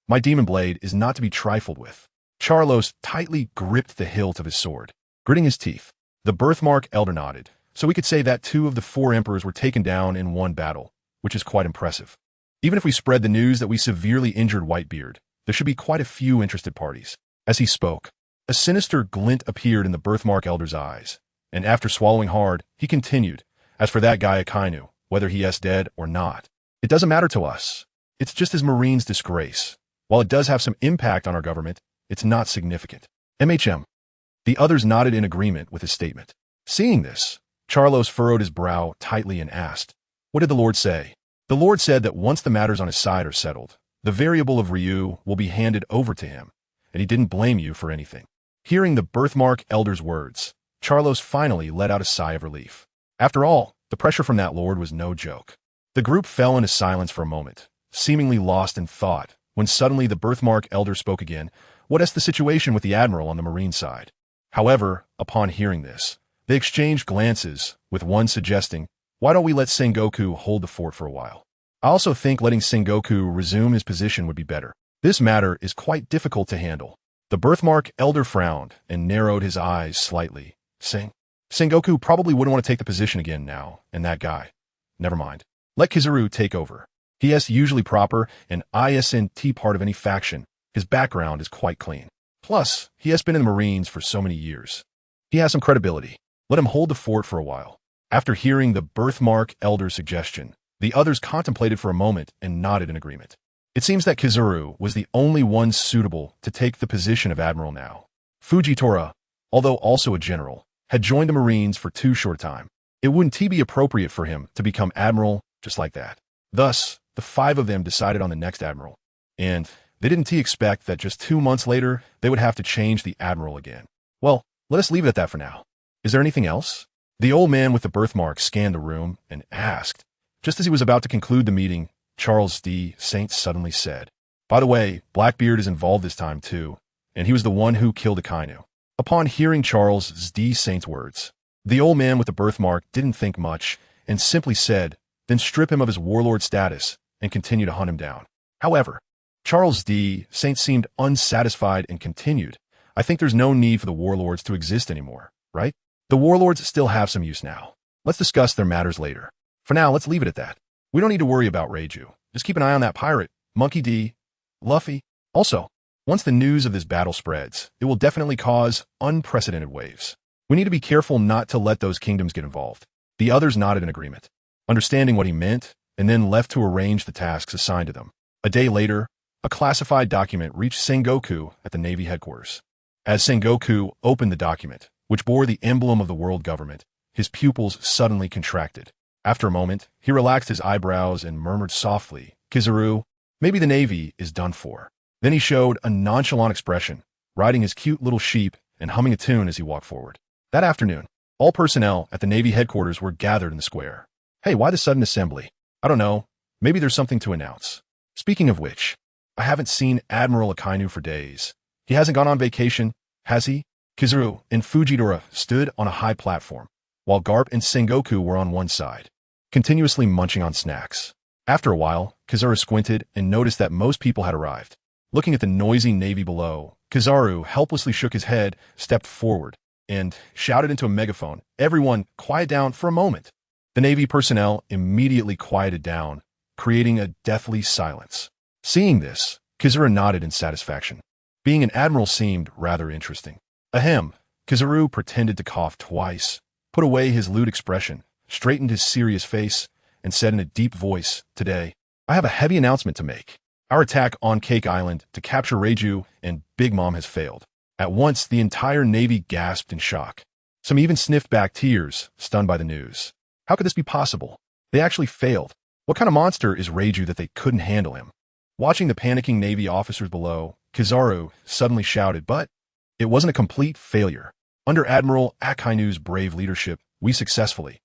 My demon blade is not to be trifled with." Charlos tightly gripped the hilt of his sword, gritting his teeth. The birthmark elder nodded, so we could say that 2 of the 4 emperors were taken down in one battle, which is quite impressive. Even if we spread the news that we severely injured Whitebeard, there should be quite a few interested parties. As he spoke, a sinister glint appeared in the birthmark elder's eyes, and after swallowing hard, he continued, "As for that guy Akainu, whether he is dead or not, it doesn't matter to us. It's just his marine's disgrace. While it does have some impact on our government, it's not significant." The others nodded in agreement with his statement. Seeing this, Charlos furrowed his brow tightly and asked, "What did the Lord say?" "The Lord said that once the matters on his side are settled, the variable of Ryu will be handed over to him, and he didn't blame you for anything." Hearing the birthmark elder's words, Charlos finally let out a sigh of relief. After all, the pressure from that lord was no joke. The group fell into silence for a moment, seemingly lost in thought, when suddenly the birthmark elder spoke again. "What is the situation with the admiral on the marine side?" However, upon hearing this, they exchanged glances, with one suggesting, "Why don't we let Sengoku hold the fort for a while?" "I also think letting Sengoku resume his position would be better. This matter is quite difficult to handle." The birthmark elder frowned and narrowed his eyes slightly, saying, "Sengoku probably wouldn't want to take the position again now, and that guy. Never mind. Let Kizaru take over. He is usually proper and isn't part of any faction. His background is quite clean. Plus, he has been in the Marines for so many years. He has some credibility. Let him hold the fort for a while." After hearing the birthmark elder's suggestion, the others contemplated for a moment and nodded in agreement. It seems that Kizaru was the only one suitable to take the position of admiral now. Fujitora, although also a general, had joined the Marines for too short a time. It wouldn't be appropriate for him to become admiral just like that. Thus, the 5 of them decided on the next admiral. And they didn't expect that just 2 months later, they would have to change the admiral again. Well, let us leave it at that for now. Is there anything else? The old man with the birthmark scanned the room and asked. Just as he was about to conclude the meeting, Charles D. Saint suddenly said, "By the way, Blackbeard is involved this time too, and he was the one who killed Akainu." Upon hearing Charles D. Saint's words, the old man with the birthmark didn't think much and simply said, "Then strip him of his warlord status and continue to hunt him down." However, Charles D. Saint seemed unsatisfied and continued, "I think there's no need for the warlords to exist anymore, right? The warlords still have some use now. Let's discuss their matters later. For now, let's leave it at that. We don't need to worry about Reiju. Just keep an eye on that pirate, Monkey D. Luffy. Also, once the news of this battle spreads, it will definitely cause unprecedented waves. We need to be careful not to let those kingdoms get involved. The others nodded in agreement, understanding what he meant, and then left to arrange the tasks assigned to them. A day later, a classified document reached Sengoku at the Navy headquarters. As Sengoku opened the document, which bore the emblem of the world government, his pupils suddenly contracted. After a moment, he relaxed his eyebrows and murmured softly, "Kizaru, maybe the Navy is done for." Then he showed a nonchalant expression, riding his cute little sheep and humming a tune as he walked forward. That afternoon, all personnel at the Navy headquarters were gathered in the square. "Hey, why the sudden assembly?" "I don't know. Maybe there's something to announce. Speaking of which, I haven't seen Admiral Akainu for days. He hasn't gone on vacation, has he?" Kizaru and Fujidora stood on a high platform, while Garp and Sengoku were on one side, continuously munching on snacks. After a while, Kizaru squinted and noticed that most people had arrived. Looking at the noisy Navy below, Kizaru helplessly shook his head, stepped forward, and shouted into a megaphone, "Everyone, quiet down for a moment." The Navy personnel immediately quieted down, creating a deathly silence. Seeing this, Kizaru nodded in satisfaction. Being an admiral seemed rather interesting. Ahem. Kizaru pretended to cough twice, put away his lewd expression, straightened his serious face, and said in a deep voice, "Today, I have a heavy announcement to make. Our attack on Cake Island to capture Reiju and Big Mom has failed." At once, the entire Navy gasped in shock. Some even sniffed back tears, stunned by the news. How could this be possible? They actually failed. What kind of monster is Reiju that they couldn't handle him? Watching the panicking Navy officers below, Kizaru suddenly shouted, "But it wasn't a complete failure. Under Admiral Akainu's brave leadership, we successfully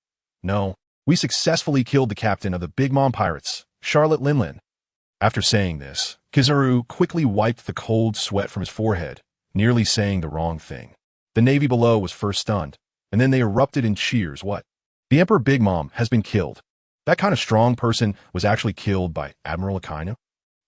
killed the captain of the Big Mom Pirates, Charlotte Linlin." After saying this, Kizaru quickly wiped the cold sweat from his forehead, nearly saying the wrong thing. The Navy below was first stunned, and then they erupted in cheers. "What? The Emperor Big Mom has been killed. That kind of strong person was actually killed by Admiral Akainu?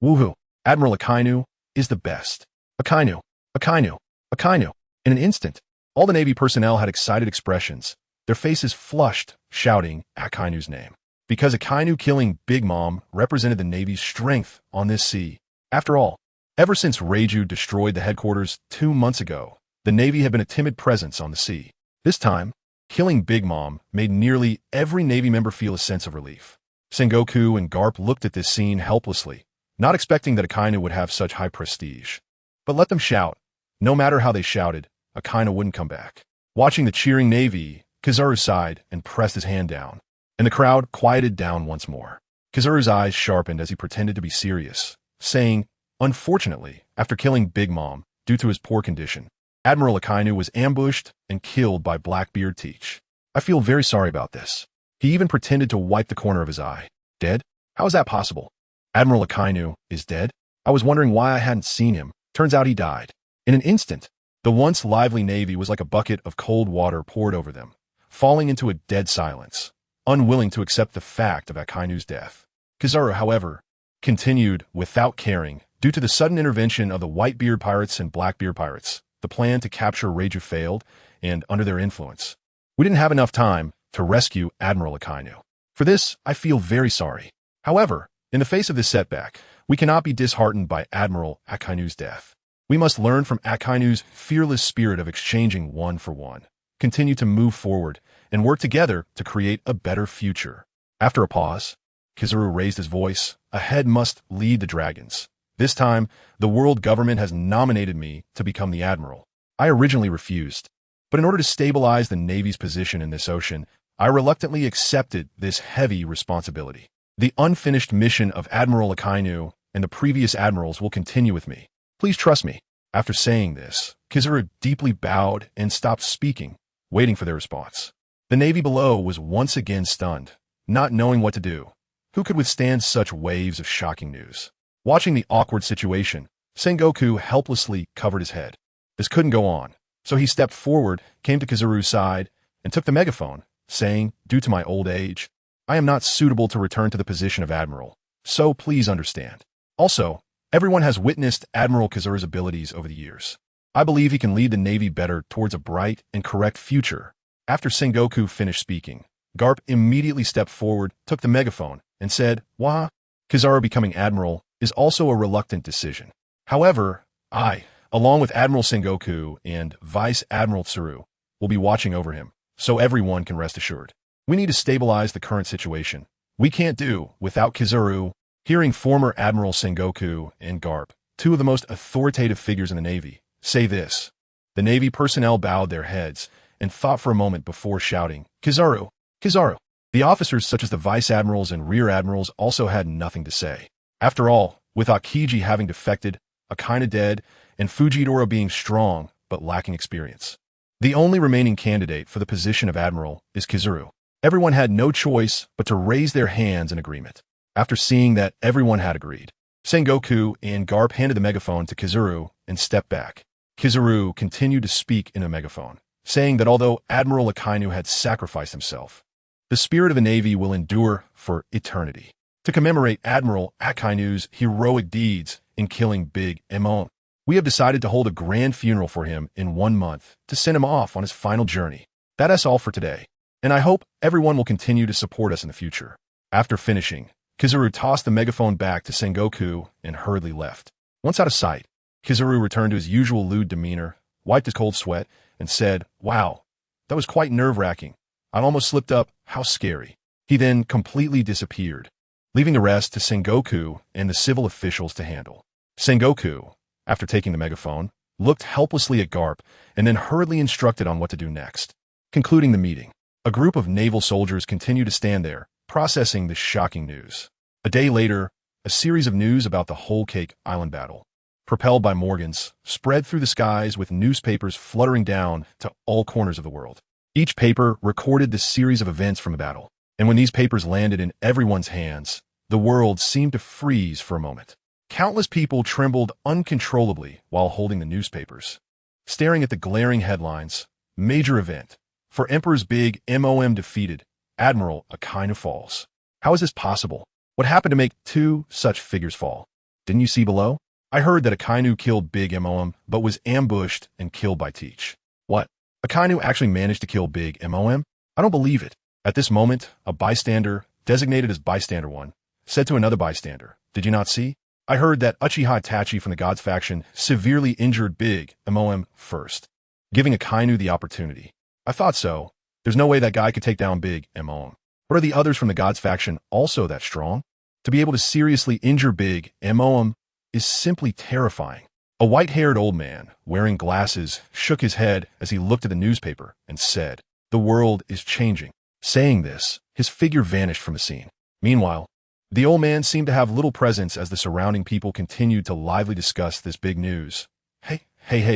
Woohoo! Admiral Akainu is the best. Akainu, Akainu, Akainu." In an instant, all the Navy personnel had excited expressions, their faces flushed, shouting Akainu's name. Because Akainu killing Big Mom represented the Navy's strength on this sea. After all, ever since Reiju destroyed the headquarters 2 months ago, the Navy had been a timid presence on the sea. This time, killing Big Mom made nearly every Navy member feel a sense of relief. Sengoku and Garp looked at this scene helplessly, not expecting that Akainu would have such high prestige. But let them shout. No matter how they shouted, Akainu wouldn't come back. Watching the cheering Navy, Kizaru sighed and pressed his hand down, and the crowd quieted down once more. Kizaru's eyes sharpened as he pretended to be serious, saying, "Unfortunately, after killing Big Mom, due to his poor condition, Admiral Akainu was ambushed and killed by Blackbeard Teach. I feel very sorry about this." He even pretended to wipe the corner of his eye. "Dead? How is that possible? Admiral Akainu is dead? I was wondering why I hadn't seen him. Turns out he died." In an instant, the once lively Navy was like a bucket of cold water poured over them, falling into a dead silence, unwilling to accept the fact of Akainu's death. Kizaru, however, continued without caring, due to the sudden intervention of the Whitebeard Pirates and Blackbeard Pirates. The plan to capture Reiju failed, and under their influence, we didn't have enough time to rescue Admiral Akainu. For this, I feel very sorry. However, in the face of this setback, we cannot be disheartened by Admiral Akainu's death. We must learn from Akainu's fearless spirit of exchanging one for one, continue to move forward, and work together to create a better future. After a pause, Kizaru raised his voice. "A head must lead the dragons. This time, the world government has nominated me to become the admiral. I originally refused, but in order to stabilize the Navy's position in this ocean, I reluctantly accepted this heavy responsibility. The unfinished mission of Admiral Akainu and the previous admirals will continue with me. Please trust me." After saying this, Kizaru deeply bowed and stopped speaking, waiting for their response. The Navy below was once again stunned, not knowing what to do. Who could withstand such waves of shocking news? Watching the awkward situation, Sengoku helplessly covered his head. This couldn't go on, so he stepped forward, came to Kizaru's side, and took the megaphone, saying, "Due to my old age, I am not suitable to return to the position of admiral, so please understand. Also, everyone has witnessed Admiral Kizaru's abilities over the years. I believe he can lead the Navy better towards a bright and correct future." After Sengoku finished speaking, Garp immediately stepped forward, took the megaphone, and said, "Wah, Kizaru becoming admiral is also a reluctant decision. However, I, along with Admiral Sengoku and Vice Admiral Tsuru, will be watching over him, so everyone can rest assured. We need to stabilize the current situation. We can't do without Kizaru. Hearing former Admiral Sengoku and Garp, two of the most authoritative figures in the Navy, say this, the Navy personnel bowed their heads and thought for a moment before shouting, Kizaru! Kizaru! The officers such as the Vice Admirals and Rear Admirals also had nothing to say. After all, with Akiji having defected, Akainu dead, and Fujidora being strong but lacking experience, the only remaining candidate for the position of Admiral is Kizaru. Everyone had no choice but to raise their hands in agreement. After seeing that everyone had agreed, Sengoku and Garp handed the megaphone to Kizaru and stepped back. Kizaru continued to speak in a megaphone, saying that although Admiral Akainu had sacrificed himself, the spirit of the Navy will endure for eternity. To commemorate Admiral Akainu's heroic deeds in killing Big Mo, we have decided to hold a grand funeral for him in 1 month to send him off on his final journey. That's all for today, and I hope everyone will continue to support us in the future. After finishing, Kizaru tossed the megaphone back to Sengoku and hurriedly left. Once out of sight, Kizaru returned to his usual lewd demeanor, wiped his cold sweat, and said, "Wow, that was quite nerve-wracking. I almost slipped up. How scary." He then completely disappeared, leaving the rest to Sengoku and the civil officials to handle. Sengoku, after taking the megaphone, looked helplessly at Garp and then hurriedly instructed on what to do next. Concluding the meeting, a group of naval soldiers continued to stand there, processing the shocking news. A day later, a series of news about the Whole Cake Island battle, propelled by Morgans, spread through the skies with newspapers fluttering down to all corners of the world. Each paper recorded the series of events from the battle, and when these papers landed in everyone's hands, the world seemed to freeze for a moment. Countless people trembled uncontrollably while holding the newspapers, staring at the glaring headlines. Major event. For Emperor's Big Mom defeated, Admiral Akainu falls. How is this possible? What happened to make two such figures fall? Didn't you see below? I heard that Akainu killed Big Mom, but was ambushed and killed by Teach. What? Akainu actually managed to kill Big Mom? I don't believe it. At this moment, a bystander, designated as Bystander 1, said to another bystander, "Did you not see? I heard that Uchiha Itachi from the Gods faction severely injured Big Mom first, giving Akainu the opportunity." I thought so. There's no way that guy could take down Big Mom. But are the others from the Gods faction also that strong? To be able to seriously injure Big Mom is simply terrifying. A white-haired old man, wearing glasses, shook his head as he looked at the newspaper and said, "The world is changing." Saying this, his figure vanished from the scene. Meanwhile, the old man seemed to have little presence as the surrounding people continued to lively discuss this big news. Hey,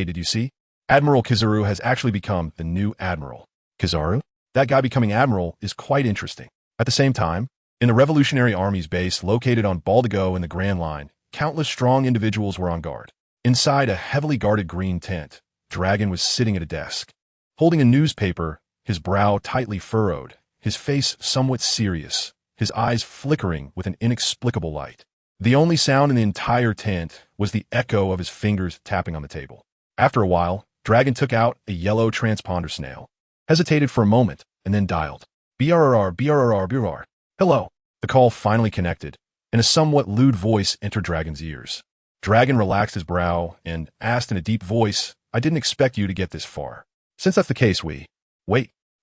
did you see? Admiral Kizaru has actually become the new admiral. Kizaru? That guy becoming admiral is quite interesting. At the same time, in the Revolutionary Army's base located on Baldigo in the Grand Line, countless strong individuals were on guard. Inside a heavily guarded green tent, Dragon was sitting at a desk, holding a newspaper, his brow tightly furrowed, his face somewhat serious, his eyes flickering with an inexplicable light. The only sound in the entire tent was the echo of his fingers tapping on the table. After a while, Dragon took out a yellow transponder snail, hesitated for a moment, and then dialed. BRR. Hello. The call finally connected, and a somewhat lewd voice entered Dragon's ears. Dragon relaxed his brow and asked in a deep voice, "I didn't expect you to get this far. Since that's the case, wait."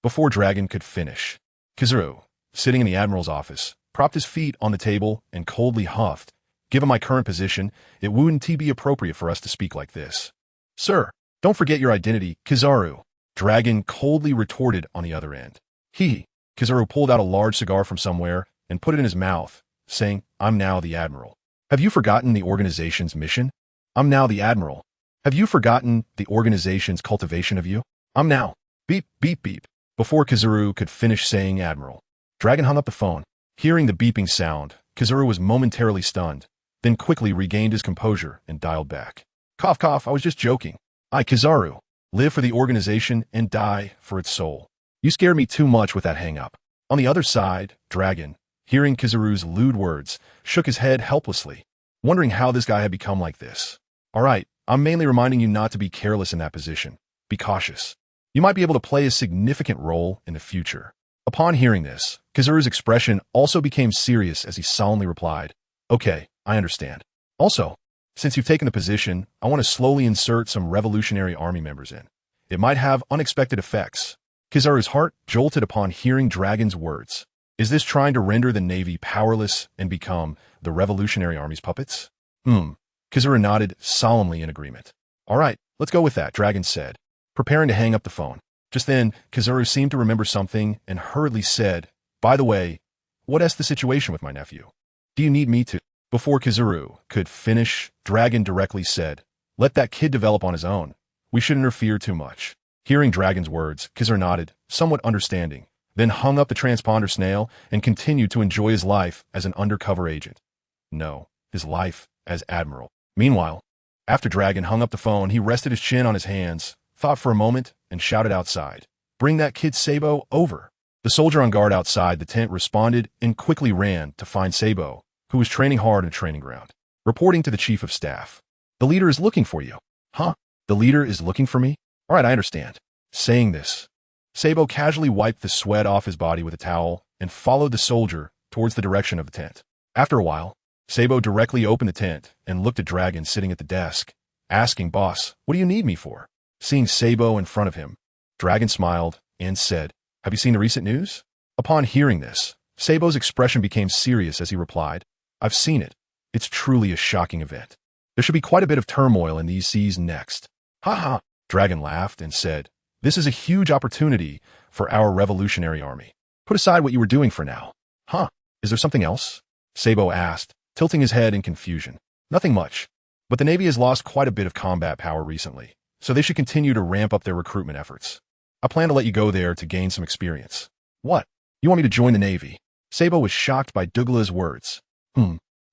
Before Dragon could finish, Kizaru, sitting in the Admiral's office, propped his feet on the table and coldly huffed. "Given my current position, it wouldn't be appropriate for us to speak like this." "Sir, don't forget your identity, Kizaru," Dragon coldly retorted on the other end. Kizaru pulled out a large cigar from somewhere and put it in his mouth, saying, "I'm now the Admiral. Have you forgotten the organization's mission? I'm now the Admiral. Have you forgotten the organization's cultivation of you? I'm now." Beep. Before Kizaru could finish saying Admiral, Dragon hung up the phone. Hearing the beeping sound, Kizaru was momentarily stunned, then quickly regained his composure and dialed back. Cough, I was just joking. I, Kizaru, live for the organization and die for its soul. You scared me too much with that hang-up. On the other side, Dragon, hearing Kizaru's lewd words, shook his head helplessly, wondering how this guy had become like this. "All right, I'm mainly reminding you not to be careless in that position. Be cautious. You might be able to play a significant role in the future." Upon hearing this, Kizaru's expression also became serious as he solemnly replied, "Okay, I understand. Also, since you've taken the position, I want to slowly insert some Revolutionary Army members in. It might have unexpected effects. Kizaru's heart jolted upon hearing Dragon's words. Is this trying to render the Navy powerless and become the Revolutionary Army's puppets? Kizaru nodded solemnly in agreement. All right, let's go with that, Dragon said, preparing to hang up the phone. Just then, Kizaru seemed to remember something and hurriedly said, by the way, what's the situation with my nephew? Do you need me to? Before Kizaru could finish, Dragon directly said, let that kid develop on his own. We shouldn't interfere too much. Hearing Dragon's words, Kizaru nodded, somewhat understanding, then hung up the transponder snail and continued to enjoy his life as an undercover agent. No, his life as admiral. Meanwhile, after Dragon hung up the phone, he rested his chin on his hands, thought for a moment, and shouted outside, bring that kid Sabo over. The soldier on guard outside the tent responded and quickly ran to find Sabo, who was training hard in a training ground. Reporting to the chief of staff. The leader is looking for you. Huh? The leader is looking for me? All right, I understand. Saying this, Sabo casually wiped the sweat off his body with a towel and followed the soldier towards the direction of the tent. After a while, Sabo directly opened the tent and looked at Dragon sitting at the desk, asking, boss, what do you need me for? Seeing Sabo in front of him, Dragon smiled and said, have you seen the recent news? Upon hearing this, Sabo's expression became serious as he replied, I've seen it. It's truly a shocking event. There should be quite a bit of turmoil in these seas next. Ha ha! Dragon laughed and said, this is a huge opportunity for our Revolutionary Army. Put aside what you were doing for now. Huh? Is there something else? Sabo asked, tilting his head in confusion. Nothing much. But the Navy has lost quite a bit of combat power recently, so they should continue to ramp up their recruitment efforts. I plan to let you go there to gain some experience. What? You want me to join the Navy? Sabo was shocked by Douglas' words.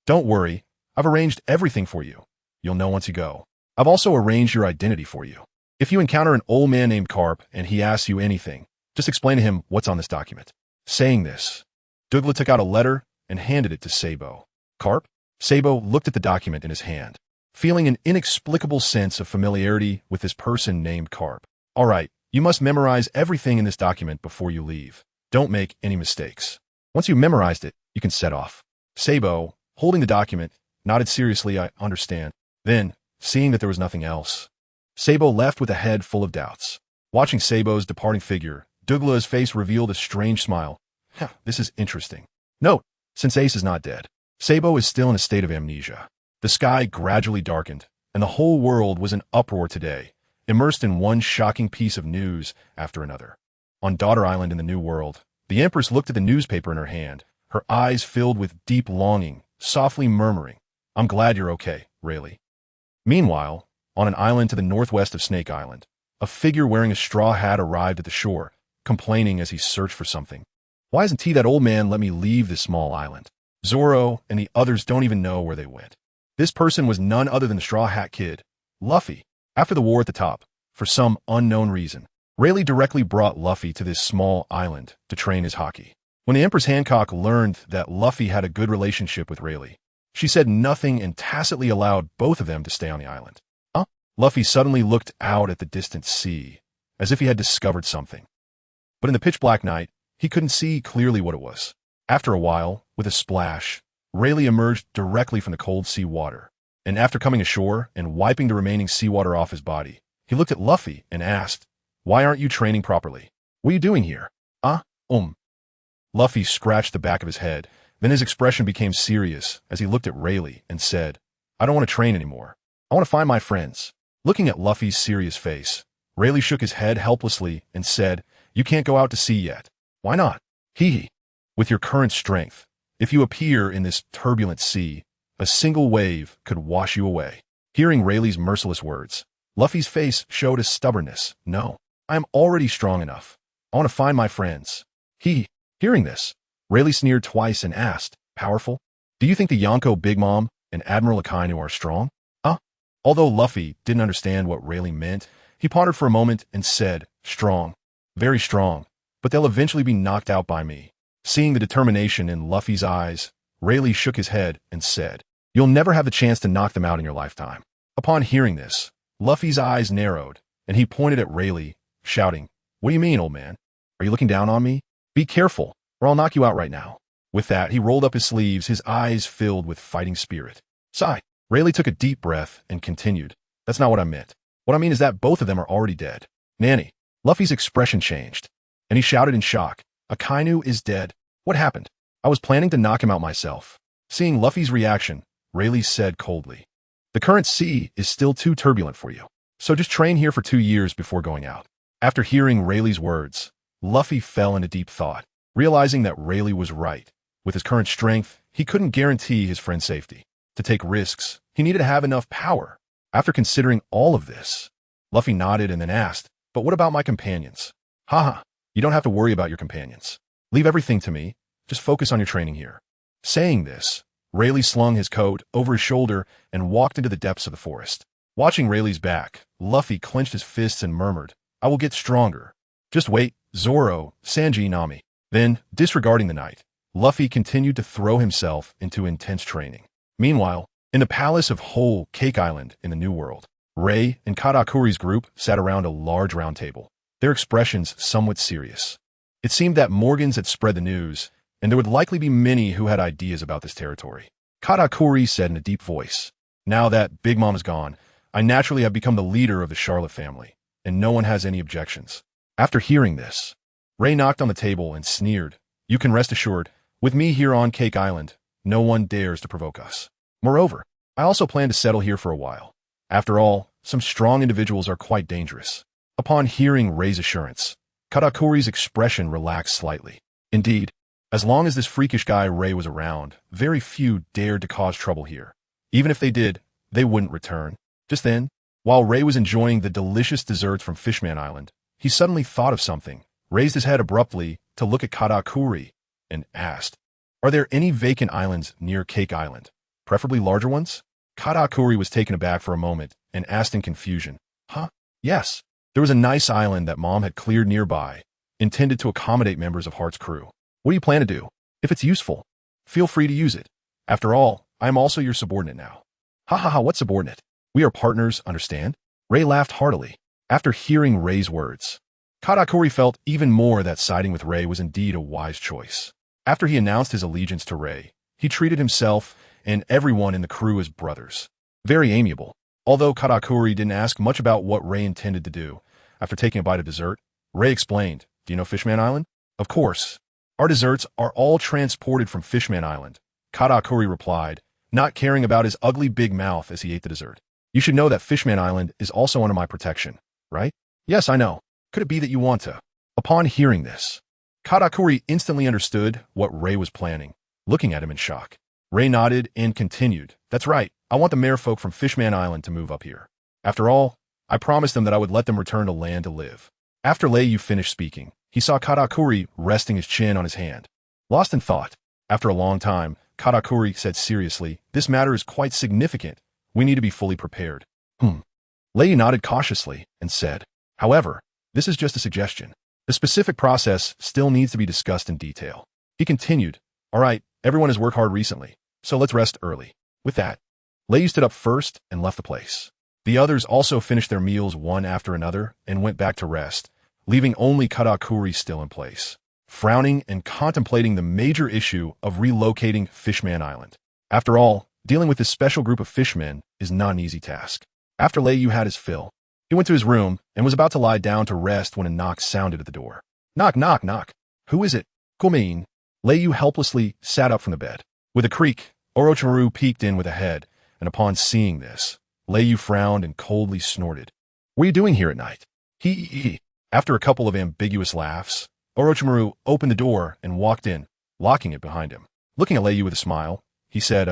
Don't worry. I've arranged everything for you. You'll know once you go. I've also arranged your identity for you. If you encounter an old man named Carp and he asks you anything, just explain to him what's on this document. Saying this, Douglas took out a letter and handed it to Sabo. Carp? Sabo looked at the document in his hand, feeling an inexplicable sense of familiarity with this person named Carp. All right, you must memorize everything in this document before you leave. Don't make any mistakes. Once you've memorized it, you can set off. Sabo, holding the document, nodded seriously, I understand. Then, seeing that there was nothing else, Sabo left with a head full of doubts. Watching Sabo's departing figure, Douglas' face revealed a strange smile. This is interesting. Note, since Ace is not dead, Sabo is still in a state of amnesia. The sky gradually darkened, and the whole world was in uproar today, immersed in one shocking piece of news after another. On Daughter Island in the New World, the Empress looked at the newspaper in her hand, her eyes filled with deep longing, softly murmuring, I'm glad you're okay, Rayleigh. Meanwhile, on an island to the northwest of Snake Island, a figure wearing a straw hat arrived at the shore, complaining as he searched for something. Why hasn't that old man let me leave this small island? Zoro and the others don't even know where they went. This person was none other than the Straw Hat Kid, Luffy. After the war at the top, for some unknown reason, Rayleigh directly brought Luffy to this small island to train his haki. When the Empress Hancock learned that Luffy had a good relationship with Rayleigh, she said nothing and tacitly allowed both of them to stay on the island. Luffy suddenly looked out at the distant sea, as if he had discovered something. But in the pitch-black night, he couldn't see clearly what it was. After a while, with a splash, Rayleigh emerged directly from the cold sea water, and after coming ashore and wiping the remaining seawater off his body, he looked at Luffy and asked, why aren't you training properly? What are you doing here? Luffy scratched the back of his head, then his expression became serious as he looked at Rayleigh and said, I don't want to train anymore. I want to find my friends. Looking at Luffy's serious face, Rayleigh shook his head helplessly and said, you can't go out to sea yet. Why not? Hee. With your current strength, if you appear in this turbulent sea, a single wave could wash you away. Hearing Rayleigh's merciless words, Luffy's face showed a stubbornness. No, I am already strong enough. I want to find my friends. Hearing this, Rayleigh sneered twice and asked, powerful? Do you think the Yonko Big Mom and Admiral Akainu are strong? Although Luffy didn't understand what Rayleigh meant, he pondered for a moment and said, strong, very strong, but they'll eventually be knocked out by me. Seeing the determination in Luffy's eyes, Rayleigh shook his head and said, you'll never have the chance to knock them out in your lifetime. Upon hearing this, Luffy's eyes narrowed, and he pointed at Rayleigh, shouting, what do you mean, old man? Are you looking down on me? Be careful, or I'll knock you out right now. With that, he rolled up his sleeves, his eyes filled with fighting spirit. Sigh. Rayleigh took a deep breath and continued. That's not what I meant. What I mean is that both of them are already dead. Nanny. Luffy's expression changed, and he shouted in shock. Akainu is dead. What happened? I was planning to knock him out myself. Seeing Luffy's reaction, Rayleigh said coldly. The current sea is still too turbulent for you, so just train here for 2 years before going out. After hearing Rayleigh's words, Luffy fell into deep thought, realizing that Rayleigh was right. With his current strength, he couldn't guarantee his friend's safety. To take risks, he needed to have enough power. After considering all of this, Luffy nodded and then asked, but what about my companions? Haha, you don't have to worry about your companions. Leave everything to me. Just focus on your training here. Saying this, Rayleigh slung his coat over his shoulder and walked into the depths of the forest. Watching Rayleigh's back, Luffy clenched his fists and murmured, I will get stronger. Just wait, Zoro, Sanji, Nami. Then, disregarding the night, Luffy continued to throw himself into intense training. Meanwhile, in the palace of Whole Cake Island in the New World, Ray and Katakuri's group sat around a large round table, their expressions somewhat serious. It seemed that Morgans had spread the news, and there would likely be many who had ideas about this territory. Katakuri said in a deep voice, Now that Big Mom is gone, I naturally have become the leader of the Charlotte family, and no one has any objections. After hearing this, Ray knocked on the table and sneered, You can rest assured, with me here on Cake Island, no one dares to provoke us. Moreover, I also plan to settle here for a while. After all, some strong individuals are quite dangerous. Upon hearing Ray's assurance, Katakuri's expression relaxed slightly. Indeed, as long as this freakish guy Ray was around, very few dared to cause trouble here. Even if they did, they wouldn't return. Just then, while Ray was enjoying the delicious desserts from Fishman Island, he suddenly thought of something, raised his head abruptly to look at Katakuri, and asked, Are there any vacant islands near Cake Island, preferably larger ones? Katakuri was taken aback for a moment and asked in confusion, Huh? Yes. There was a nice island that Mom had cleared nearby, intended to accommodate members of Heart's crew. What do you plan to do? If it's useful, feel free to use it. After all, I am also your subordinate now. Ha ha ha, what subordinate? We are partners, understand? Ray laughed heartily. After hearing Ray's words, Katakuri felt even more that siding with Ray was indeed a wise choice. After he announced his allegiance to Ray, he treated himself and everyone in the crew as brothers. Very amiable. Although Katakuri didn't ask much about what Ray intended to do, after taking a bite of dessert, Ray explained, Do you know Fishman Island? Of course. Our desserts are all transported from Fishman Island, Katakuri replied, not caring about his ugly big mouth as he ate the dessert. You should know that Fishman Island is also under my protection, right? Yes, I know. Could it be that you want to? Upon hearing this, Katakuri instantly understood what Ray was planning, looking at him in shock. Ray nodded and continued, That's right, I want the merfolk from Fishman Island to move up here. After all, I promised them that I would let them return to land to live. After Leiyu finished speaking, he saw Katakuri resting his chin on his hand. Lost in thought, after a long time, Katakuri said seriously, This matter is quite significant. We need to be fully prepared. Leiyu nodded cautiously and said, However, this is just a suggestion. The specific process still needs to be discussed in detail. He continued, All right, everyone has worked hard recently, so let's rest early. With that, Leiyu stood up first and left the place. The others also finished their meals one after another and went back to rest, leaving only Katakuri still in place, frowning and contemplating the major issue of relocating Fishman Island. After all, dealing with this special group of fishmen is not an easy task. After Leiyu had his fill, he went to his room and was about to lie down to rest when a knock sounded at the door. Knock, knock, knock. Who is it? Komein. Leiyu helplessly sat up from the bed. With a creak, Orochimaru peeked in with a head, and upon seeing this, Leiyu frowned and coldly snorted. What are you doing here at night? He. After a couple of ambiguous laughs, Orochimaru opened the door and walked in, locking it behind him. Looking at Leiyu with a smile, he said,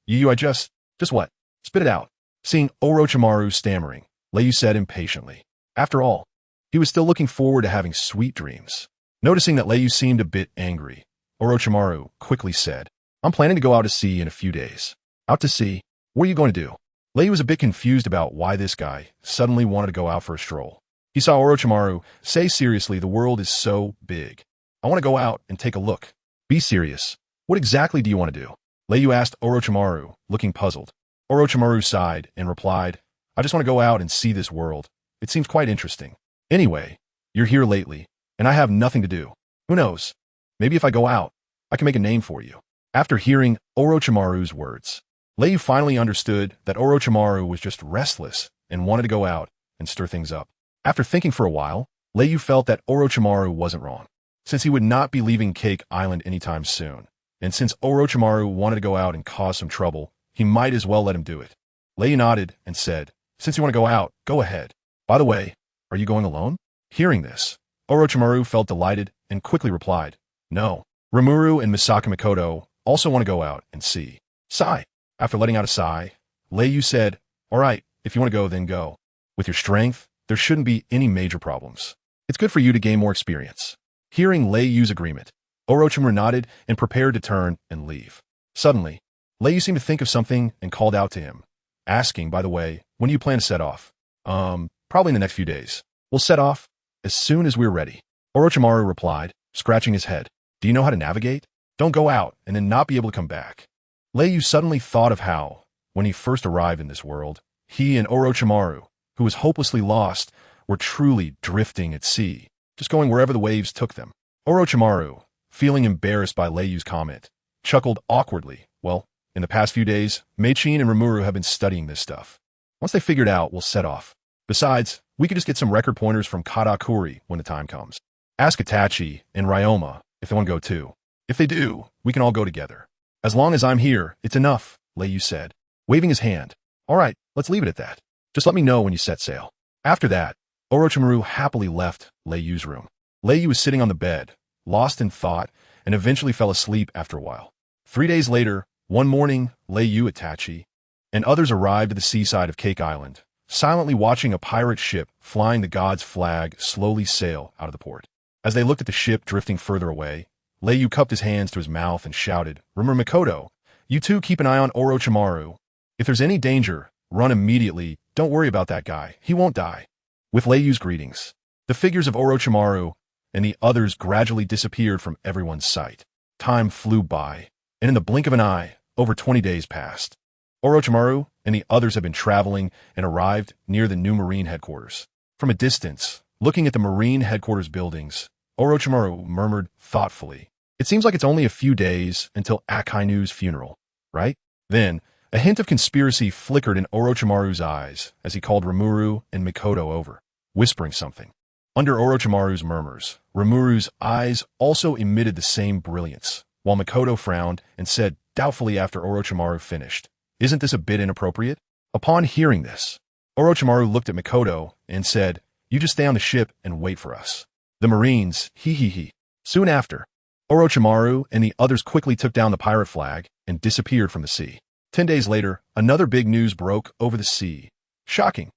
Yu, I just what? Spit it out. Seeing Orochimaru stammering, Leiyu said impatiently. After all, he was still looking forward to having sweet dreams. Noticing that Leiyu seemed a bit angry, Orochimaru quickly said, I'm planning to go out to sea in a few days. Out to sea? What are you going to do? Leiyu was a bit confused about why this guy suddenly wanted to go out for a stroll. He saw Orochimaru say seriously, the world is so big. I want to go out and take a look. Be serious. What exactly do you want to do? Leiyu asked Orochimaru, looking puzzled. Orochimaru sighed and replied, I just want to go out and see this world. It seems quite interesting. Anyway, you're here lately, and I have nothing to do. Who knows? Maybe if I go out, I can make a name for you. After hearing Orochimaru's words, Leyu finally understood that Orochimaru was just restless and wanted to go out and stir things up. After thinking for a while, Leyu felt that Orochimaru wasn't wrong, since he would not be leaving Cake Island anytime soon, and since Orochimaru wanted to go out and cause some trouble, he might as well let him do it. Leyu nodded and said, "Since you want to go out, go ahead. By the way, are you going alone?" Hearing this, Orochimaru felt delighted and quickly replied, "No. Rimuru and Misaka Mikoto also want to go out and see." Sigh. After letting out a sigh, Leyu said, "All right, if you want to go, then go. With your strength, there shouldn't be any major problems. It's good for you to gain more experience." Hearing Leyu's agreement, Orochimaru nodded and prepared to turn and leave. Suddenly, Leyu seemed to think of something and called out to him, asking, "By the way, when do you plan to set off?" Probably in the next few days. We'll set off as soon as we're ready." Orochimaru replied, scratching his head. "Do you know how to navigate? Don't go out and then not be able to come back." Leyu suddenly thought of how, when he first arrived in this world, he and Orochimaru, who was hopelessly lost, were truly drifting at sea, just going wherever the waves took them. Orochimaru, feeling embarrassed by Leyu's comment, chuckled awkwardly. "Well, in the past few days, Meichin and Rimuru have been studying this stuff. Once they figure it out, we'll set off. Besides, we could just get some record pointers from Katakuri when the time comes. Ask Itachi and Ryoma if they want to go too. If they do, we can all go together. As long as I'm here, it's enough," Leyu said, waving his hand. "All right, let's leave it at that. Just let me know when you set sail." After that, Orochimaru happily left Leyu's room. Leyu was sitting on the bed, lost in thought, and eventually fell asleep after a while. 3 days later, one morning, Leyu, Itachi, and others arrived at the seaside of Cake Island, silently watching a pirate ship flying the god's flag slowly sail out of the port. As they looked at the ship drifting further away, Leyu cupped his hands to his mouth and shouted, "Rimuru Mikoto, you two keep an eye on Orochimaru. If there's any danger, run immediately. Don't worry about that guy. He won't die." With Leyu's greetings, the figures of Orochimaru and the others gradually disappeared from everyone's sight. Time flew by, and in the blink of an eye, over 20 days passed. Orochimaru and the others had been traveling and arrived near the new Marine headquarters. From a distance, looking at the Marine headquarters buildings, Orochimaru murmured thoughtfully, "It seems like it's only a few days until Akainu's funeral, right?" Then, a hint of conspiracy flickered in Orochimaru's eyes as he called Rimuru and Mikoto over, whispering something. Under Orochimaru's murmurs, Rimuru's eyes also emitted the same brilliance, while Mikoto frowned and said doubtfully after Orochimaru finished, "Isn't this a bit inappropriate?" Upon hearing this, Orochimaru looked at Mikoto and said, "You just stay on the ship and wait for us. The Marines, he. Soon after, Orochimaru and the others quickly took down the pirate flag and disappeared from the sea. 10 days later, another big news broke over the sea. Shocking.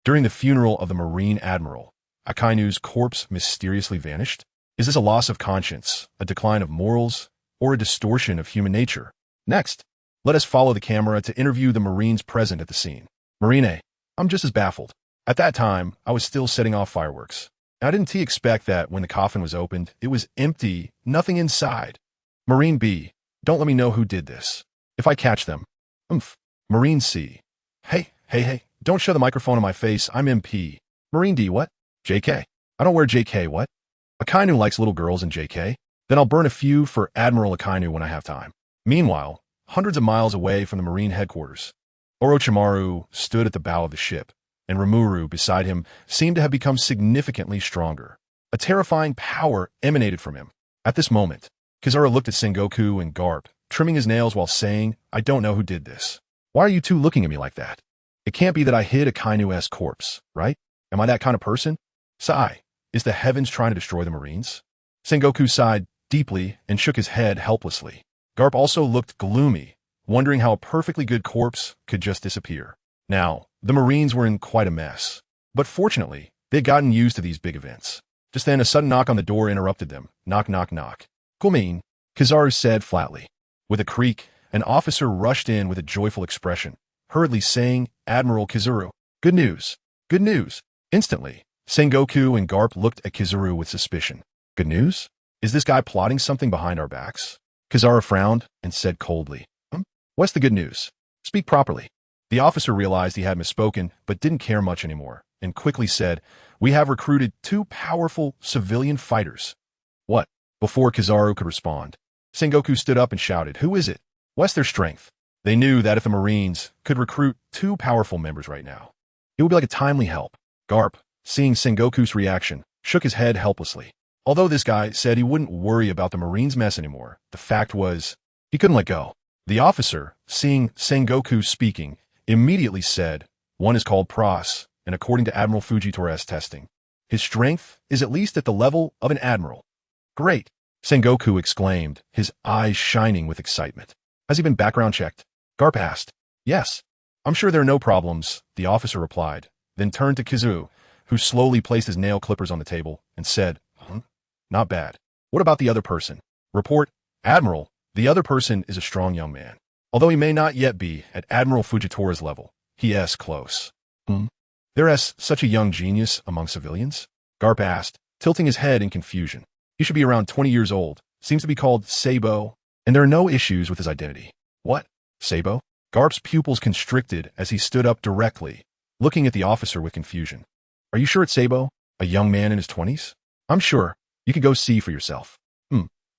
During the funeral of the Marine Admiral, Akainu's corpse mysteriously vanished. Is this a loss of conscience, a decline of morals, or a distortion of human nature? Next, let us follow the camera to interview the Marines present at the scene. Marine, I'm just as baffled. At that time, I was still setting off fireworks. I didn't expect that when the coffin was opened, it was empty, nothing inside. Marine B, don't let me know who did this. If I catch them. Marine C, hey, don't shove the microphone in my face, I'm MP. Marine D, what? JK, I don't wear JK, what? Akainu likes little girls in JK. Then I'll burn a few for Admiral Akainu when I have time. Meanwhile, hundreds of miles away from the Marine headquarters, Orochimaru stood at the bow of the ship, and Rimuru beside him seemed to have become significantly stronger. A terrifying power emanated from him. At this moment, Kizaru looked at Sengoku and Garp, trimming his nails while saying, "I don't know who did this. Why are you two looking at me like that? It can't be that I hid Akainu's corpse, right? Am I that kind of person? Sigh, is the heavens trying to destroy the Marines?" Sengoku sighed deeply and shook his head helplessly. Garp also looked gloomy, wondering how a perfectly good corpse could just disappear. Now, the Marines were in quite a mess. But fortunately, they'd gotten used to these big events. Just then, a sudden knock on the door interrupted them. Knock, knock, knock. "Kumin," Kizaru said flatly. With a creak, an officer rushed in with a joyful expression, hurriedly saying, "Admiral Kizaru, good news, good news." Instantly, Sengoku and Garp looked at Kizaru with suspicion. "Good news? Is this guy plotting something behind our backs?" Kizaru frowned and said coldly, "What's the good news? Speak properly." The officer realized he had misspoken, but didn't care much anymore, and quickly said, "We have recruited 2 powerful civilian fighters." "What?" Before Kizaru could respond, Sengoku stood up and shouted, "Who is it? What's their strength?" They knew that if the Marines could recruit two powerful members right now, it would be like a timely help. Garp, seeing Sengoku's reaction, shook his head helplessly. Although this guy said he wouldn't worry about the Marines' mess anymore, the fact was, he couldn't let go. The officer, seeing Sengoku speaking, immediately said, "One is called Pros, and according to Admiral Fujitore's testing, his strength is at least at the level of an admiral." "Great," Sengoku exclaimed, his eyes shining with excitement. "Has he been background checked?" Garp asked. "Yes. I'm sure there are no problems," the officer replied, then turned to Kizaru, who slowly placed his nail clippers on the table, and said, "Not bad. What about the other person?" "Report, Admiral, the other person is a strong young man. Although he may not yet be at Admiral Fujitore's level, he is close." "There is such a young genius among civilians?" Garp asked, tilting his head in confusion. "He should be around 20 years old, seems to be called Sabo, and there are no issues with his identity." "What? Sabo?" Garp's pupils constricted as he stood up directly, looking at the officer with confusion. "Are you sure it's Sabo? A young man in his 20s? "I'm sure. You can go see for yourself."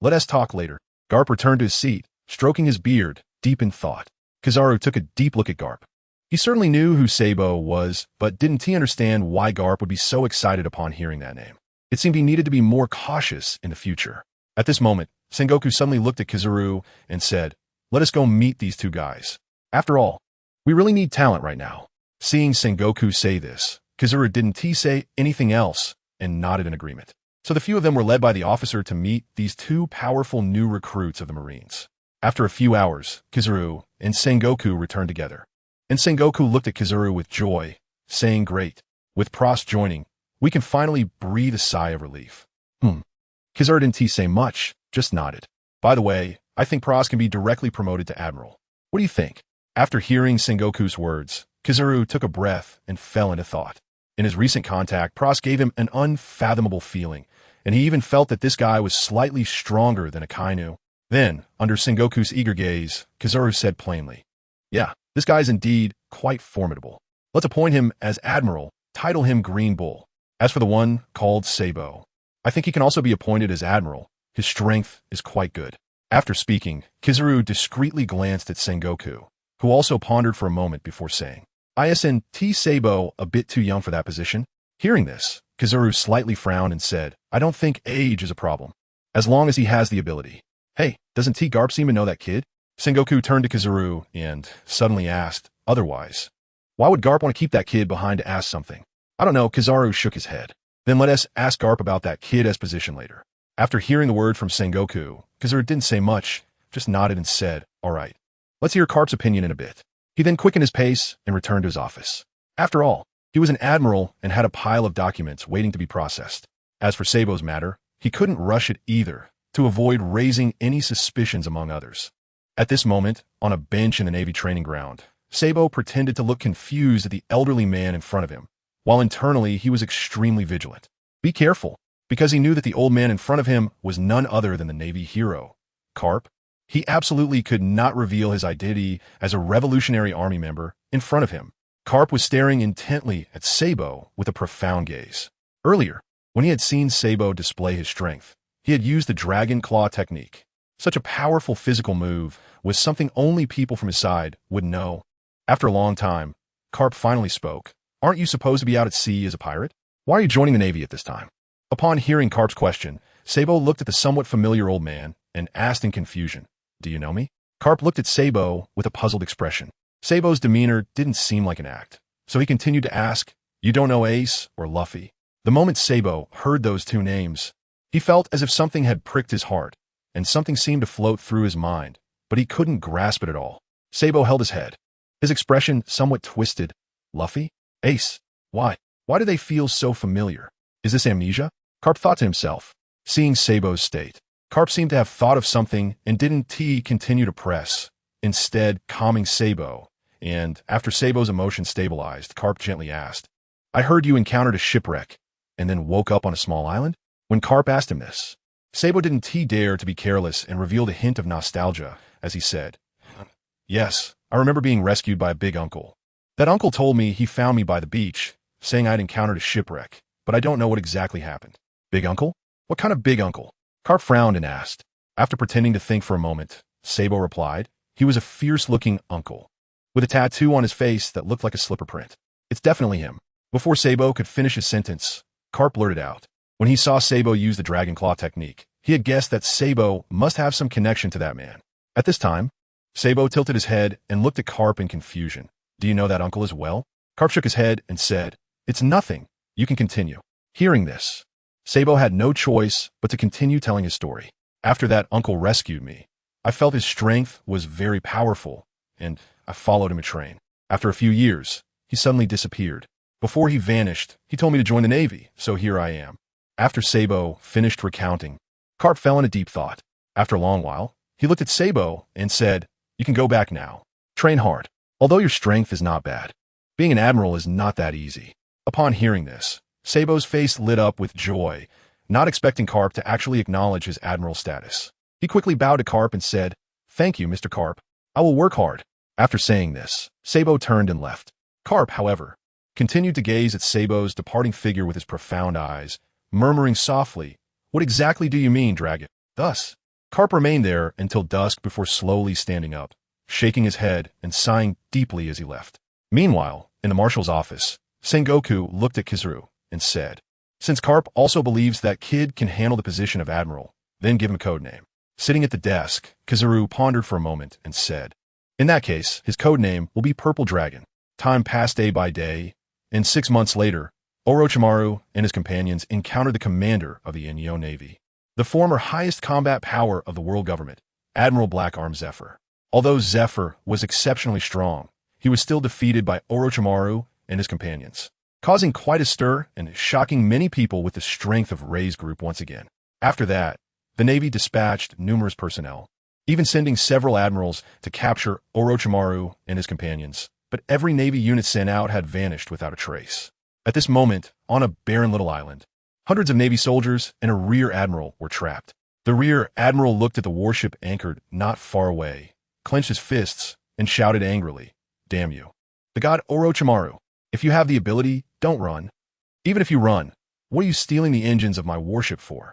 Let us talk later." Garp returned to his seat, stroking his beard, deep in thought. Kizaru took a deep look at Garp. He certainly knew who Sabo was, but didn't he understand why Garp would be so excited upon hearing that name? It seemed he needed to be more cautious in the future. At this moment, Sengoku suddenly looked at Kizaru and said, "Let us go meet these two guys. After all, we really need talent right now." Seeing Sengoku say this, Kizaru didn't say anything else and nodded in agreement. So the few of them were led by the officer to meet these two powerful new recruits of the Marines. After a few hours, Kizaru and Sengoku returned together. And Sengoku looked at Kizaru with joy, saying, "Great. With Pros joining, we can finally breathe a sigh of relief." Kizaru didn't say much, just nodded. "By the way, I think Pros can be directly promoted to Admiral. What do you think?" After hearing Sengoku's words, Kizaru took a breath and fell into thought. In his recent contact, Pros gave him an unfathomable feeling, and he even felt that this guy was slightly stronger than a Kainu. Then, under Sengoku's eager gaze, Kizaru said plainly, "Yeah, this guy is indeed quite formidable. Let's appoint him as Admiral, title him Green Bull. As for the one called Sabo, I think he can also be appointed as Admiral. His strength is quite good." After speaking, Kizaru discreetly glanced at Sengoku, who also pondered for a moment before saying, "Isn't Sabo a bit too young for that position?" Hearing this, Kizaru slightly frowned and said, "I don't think age is a problem, as long as he has the ability." "Hey, doesn't Garp seem to know that kid?" Sengoku turned to Kizaru and suddenly asked, "Otherwise, why would Garp want to keep that kid behind to ask something?" "I don't know." Kizaru shook his head. "Then let us ask Garp about that kid's position later." After hearing the word from Sengoku, Kizaru didn't say much, just nodded and said, "All right. Let's hear Garp's opinion in a bit." He then quickened his pace and returned to his office. After all, he was an admiral and had a pile of documents waiting to be processed. As for Sabo's matter, he couldn't rush it either, to avoid raising any suspicions among others. At this moment, on a bench in the Navy training ground, Sabo pretended to look confused at the elderly man in front of him, while internally he was extremely vigilant. Be careful, because he knew that the old man in front of him was none other than the Navy hero, Garp. He absolutely could not reveal his identity as a Revolutionary Army member in front of him. Garp was staring intently at Sabo with a profound gaze. Earlier, when he had seen Sabo display his strength, he had used the Dragon Claw technique. Such a powerful physical move was something only people from his side would know. After a long time, Garp finally spoke. "Aren't you supposed to be out at sea as a pirate? Why are you joining the Navy at this time?" Upon hearing Garp's question, Sabo looked at the somewhat familiar old man and asked in confusion, "Do you know me?" Garp looked at Sabo with a puzzled expression. Sabo's demeanor didn't seem like an act, so he continued to ask, "You don't know Ace or Luffy?" The moment Sabo heard those two names, he felt as if something had pricked his heart, and something seemed to float through his mind, but he couldn't grasp it at all. Sabo held his head, his expression somewhat twisted. "Luffy? Ace? Why? Why do they feel so familiar? Is this amnesia?" Garp thought to himself. Seeing Sabo's state, Garp seemed to have thought of something and didn't continue to press, instead calming Sabo, and after Sabo's emotions stabilized, Garp gently asked, "I heard you encountered a shipwreck and then woke up on a small island?" When Garp asked him this, Sabo didn't dare to be careless and revealed a hint of nostalgia as he said, "Yes, I remember being rescued by a big uncle. That uncle told me he found me by the beach, saying I'd encountered a shipwreck, but I don't know what exactly happened." "Big uncle? What kind of big uncle?" Garp frowned and asked. After pretending to think for a moment, Sabo replied. He was a fierce-looking uncle, with a tattoo on his face that looked like a slipper print. It's definitely him. Before Sabo could finish his sentence, Carp blurted out. When he saw Sabo use the Dragon Claw technique, he had guessed that Sabo must have some connection to that man. At this time, Sabo tilted his head and looked at Carp in confusion. Do you know that uncle as well? Carp shook his head and said, It's nothing. You can continue. Hearing this, Sabo had no choice but to continue telling his story. After that uncle rescued me, I felt his strength was very powerful, and I followed him a train. After a few years, he suddenly disappeared. Before he vanished, he told me to join the Navy, so here I am. After Sabo finished recounting, Carp fell into deep thought. After a long while, he looked at Sabo and said, You can go back now. Train hard. Although your strength is not bad, being an admiral is not that easy. Upon hearing this, Sabo's face lit up with joy, not expecting Carp to actually acknowledge his admiral status. He quickly bowed to Carp and said, Thank you, Mr. Carp. I will work hard. After saying this, Sabo turned and left. Carp, however, continued to gaze at Sabo's departing figure with his profound eyes, murmuring softly, What exactly do you mean, Dragon? Thus, Carp remained there until dusk before slowly standing up, shaking his head and sighing deeply as he left. Meanwhile, in the marshal's office, Sengoku looked at Kizaru and said, Since Carp also believes that kid can handle the position of admiral, then give him a code name. Sitting at the desk, Kizaru pondered for a moment and said, In that case, his code name will be Purple Dragon. Time passed day by day, and 6 months later, Orochimaru and his companions encountered the commander of the Inyo Navy, the former highest combat power of the world government, Admiral Black Arm Zephyr. Although Zephyr was exceptionally strong, he was still defeated by Orochimaru and his companions, causing quite a stir and shocking many people with the strength of Rei's group once again. After that, the Navy dispatched numerous personnel, even sending several admirals to capture Orochimaru and his companions, but every Navy unit sent out had vanished without a trace. At this moment, on a barren little island, hundreds of Navy soldiers and a rear admiral were trapped. The rear admiral looked at the warship anchored not far away, clenched his fists, and shouted angrily, Damn you. The god Orochimaru, if you have the ability, don't run. Even if you run, what are you stealing the engines of my warship for?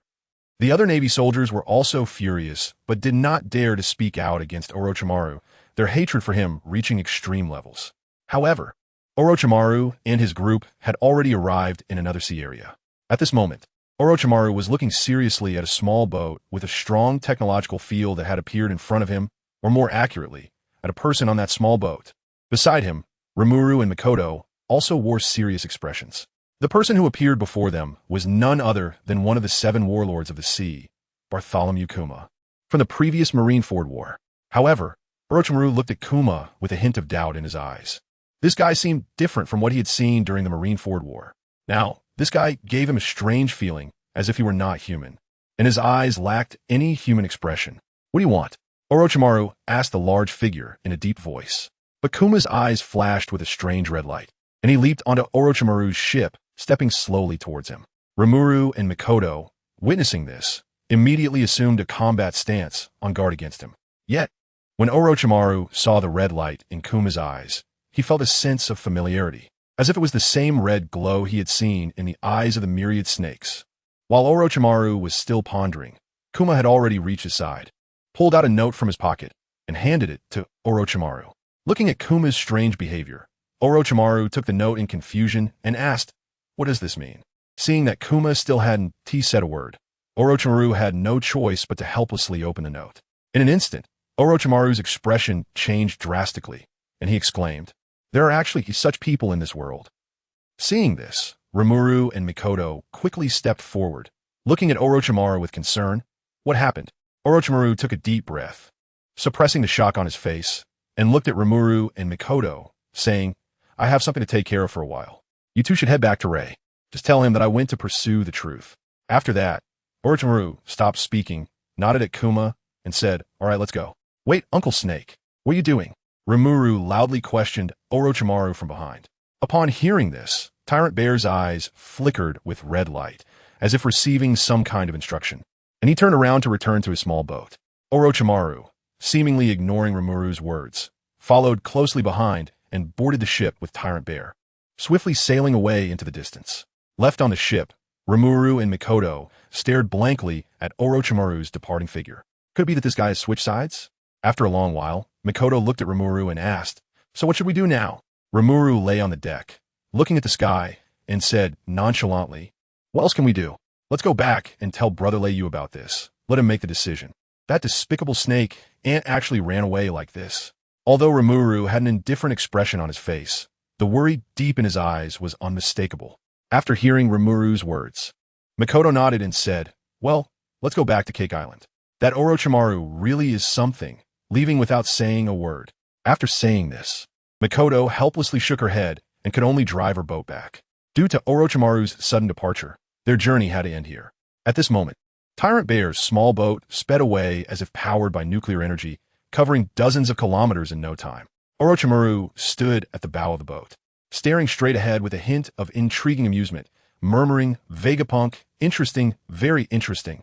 The other Navy soldiers were also furious, but did not dare to speak out against Orochimaru, their hatred for him reaching extreme levels. However, Orochimaru and his group had already arrived in another sea area. At this moment, Orochimaru was looking seriously at a small boat with a strong technological field that had appeared in front of him, or more accurately, at a person on that small boat. Beside him, Rimuru and Mikoto also wore serious expressions. The person who appeared before them was none other than one of the 7 warlords of the sea, Bartholomew Kuma, from the previous Marineford War. However, Orochimaru looked at Kuma with a hint of doubt in his eyes. This guy seemed different from what he had seen during the Marineford War. Now, this guy gave him a strange feeling, as if he were not human, and his eyes lacked any human expression. What do you want? Orochimaru asked the large figure in a deep voice. But Kuma's eyes flashed with a strange red light, and he leaped onto Orochimaru's ship, stepping slowly towards him. Rimuru and Mikoto, witnessing this, immediately assumed a combat stance on guard against him. Yet, when Orochimaru saw the red light in Kuma's eyes, he felt a sense of familiarity, as if it was the same red glow he had seen in the eyes of the myriad snakes. While Orochimaru was still pondering, Kuma had already reached his side, pulled out a note from his pocket, and handed it to Orochimaru. Looking at Kuma's strange behavior, Orochimaru took the note in confusion and asked, What does this mean? Seeing that Kuma still hadn't said a word, Orochimaru had no choice but to helplessly open the note. In an instant, Orochimaru's expression changed drastically, and he exclaimed, There are actually such people in this world. Seeing this, Rimuru and Mikoto quickly stepped forward, looking at Orochimaru with concern. What happened? Orochimaru took a deep breath, suppressing the shock on his face, and looked at Rimuru and Mikoto, saying, I have something to take care of for a while. You two should head back to Rei. Just tell him that I went to pursue the truth. After that, Orochimaru stopped speaking, nodded at Kuma, and said, All right, let's go. Wait, Uncle Snake, what are you doing? Rimuru loudly questioned Orochimaru from behind. Upon hearing this, Tyrant Bear's eyes flickered with red light, as if receiving some kind of instruction, and he turned around to return to his small boat. Orochimaru, seemingly ignoring Rimuru's words, followed closely behind and boarded the ship with Tyrant Bear, swiftly sailing away into the distance. Left on the ship, Rimuru and Mikoto stared blankly at Orochimaru's departing figure. Could it be that this guy has switched sides? After a long while, Mikoto looked at Rimuru and asked, "So what should we do now?" Rimuru lay on the deck, looking at the sky, and said nonchalantly, "What else can we do? Let's go back and tell Brother Leiyu about this. Let him make the decision." That despicable snake ant actually ran away like this. Although Rimuru had an indifferent expression on his face, the worry deep in his eyes was unmistakable. After hearing Rimuru's words, Mikoto nodded and said, "Well, let's go back to Cake Island. That Orochimaru really is something," leaving without saying a word. After saying this, Mikoto helplessly shook her head and could only drive her boat back. Due to Orochimaru's sudden departure, their journey had to end here. At this moment, Tyrant Bear's small boat sped away as if powered by nuclear energy, covering dozens of kilometers in no time. Orochimaru stood at the bow of the boat, staring straight ahead with a hint of intriguing amusement, murmuring, "Vegapunk, interesting, very interesting."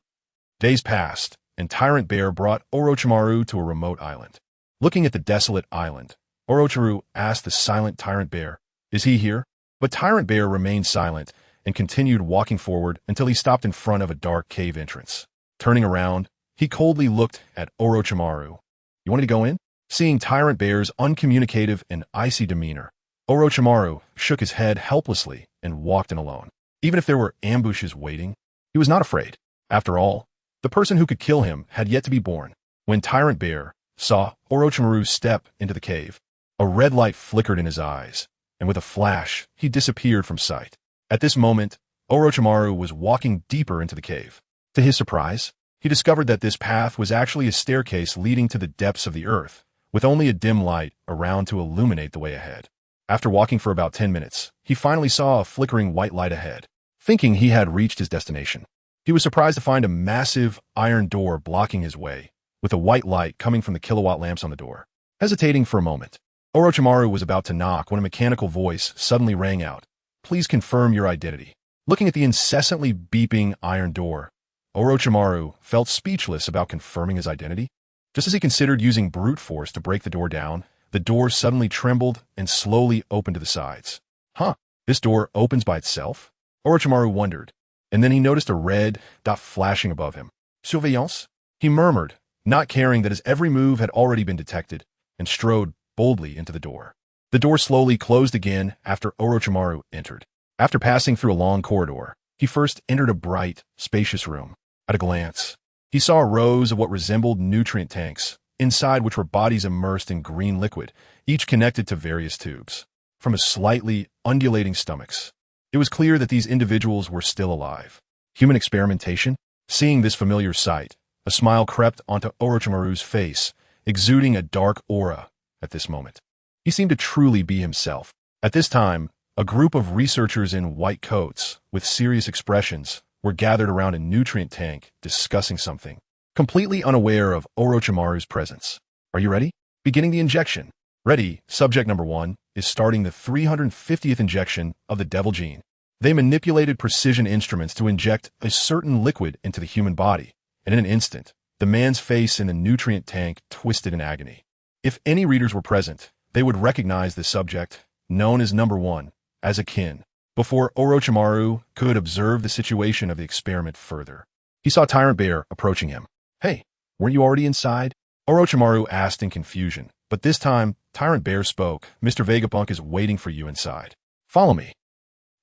Days passed, and Tyrant Bear brought Orochimaru to a remote island. Looking at the desolate island, Orochimaru asked the silent Tyrant Bear, "Is he here?" But Tyrant Bear remained silent and continued walking forward until he stopped in front of a dark cave entrance. Turning around, he coldly looked at Orochimaru. "You want me to go in?" Seeing Tyrant Bear's uncommunicative and icy demeanor, Orochimaru shook his head helplessly and walked in alone. Even if there were ambushes waiting, he was not afraid. After all, the person who could kill him had yet to be born. When Tyrant Bear saw Orochimaru step into the cave, a red light flickered in his eyes, and with a flash, he disappeared from sight. At this moment, Orochimaru was walking deeper into the cave. To his surprise, he discovered that this path was actually a staircase leading to the depths of the earth, with only a dim light around to illuminate the way ahead. After walking for about 10 minutes, he finally saw a flickering white light ahead. Thinking he had reached his destination, he was surprised to find a massive iron door blocking his way, with a white light coming from the kilowatt lamps on the door. Hesitating for a moment, Orochimaru was about to knock when a mechanical voice suddenly rang out, "Please confirm your identity." Looking at the incessantly beeping iron door, Orochimaru felt speechless about confirming his identity. Just as he considered using brute force to break the door down, the door suddenly trembled and slowly opened to the sides. "Huh, this door opens by itself?" Orochimaru wondered, and then he noticed a red dot flashing above him. "Surveillance?" he murmured, not caring that his every move had already been detected, and strode boldly into the door. The door slowly closed again after Orochimaru entered. After passing through a long corridor, he first entered a bright, spacious room. At a glance, he saw rows of what resembled nutrient tanks, inside which were bodies immersed in green liquid, each connected to various tubes. From his slightly undulating stomachs, it was clear that these individuals were still alive. Human experimentation? Seeing this familiar sight, a smile crept onto Orochimaru's face, exuding a dark aura at this moment. He seemed to truly be himself. At this time, a group of researchers in white coats, with serious expressions, were gathered around a nutrient tank discussing something, completely unaware of Orochimaru's presence. "Are you ready?" "Beginning the injection." "Ready, subject number 1 is starting the 350th injection of the devil gene." They manipulated precision instruments to inject a certain liquid into the human body, and in an instant, the man's face in the nutrient tank twisted in agony. If any readers were present, they would recognize the subject, known as number 1, as a kin. Before Orochimaru could observe the situation of the experiment further, he saw Tyrant Bear approaching him. "Hey, weren't you already inside?" Orochimaru asked in confusion, but this time, Tyrant Bear spoke. "Mr. Vegapunk is waiting for you inside. Follow me."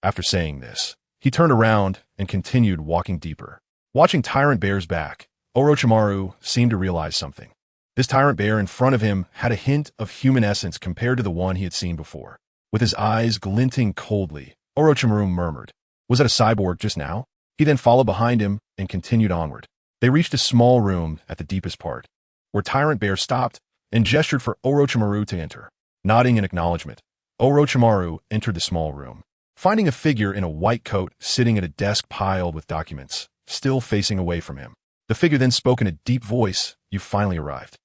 After saying this, he turned around and continued walking deeper. Watching Tyrant Bear's back, Orochimaru seemed to realize something. This Tyrant Bear in front of him had a hint of human essence compared to the one he had seen before. With his eyes glinting coldly, Orochimaru murmured, "Was it a cyborg just now?" He then followed behind him and continued onward. They reached a small room at the deepest part, where Tyrant Bear stopped and gestured for Orochimaru to enter. Nodding in acknowledgement, Orochimaru entered the small room, finding a figure in a white coat sitting at a desk piled with documents, still facing away from him. The figure then spoke in a deep voice, "You finally arrived.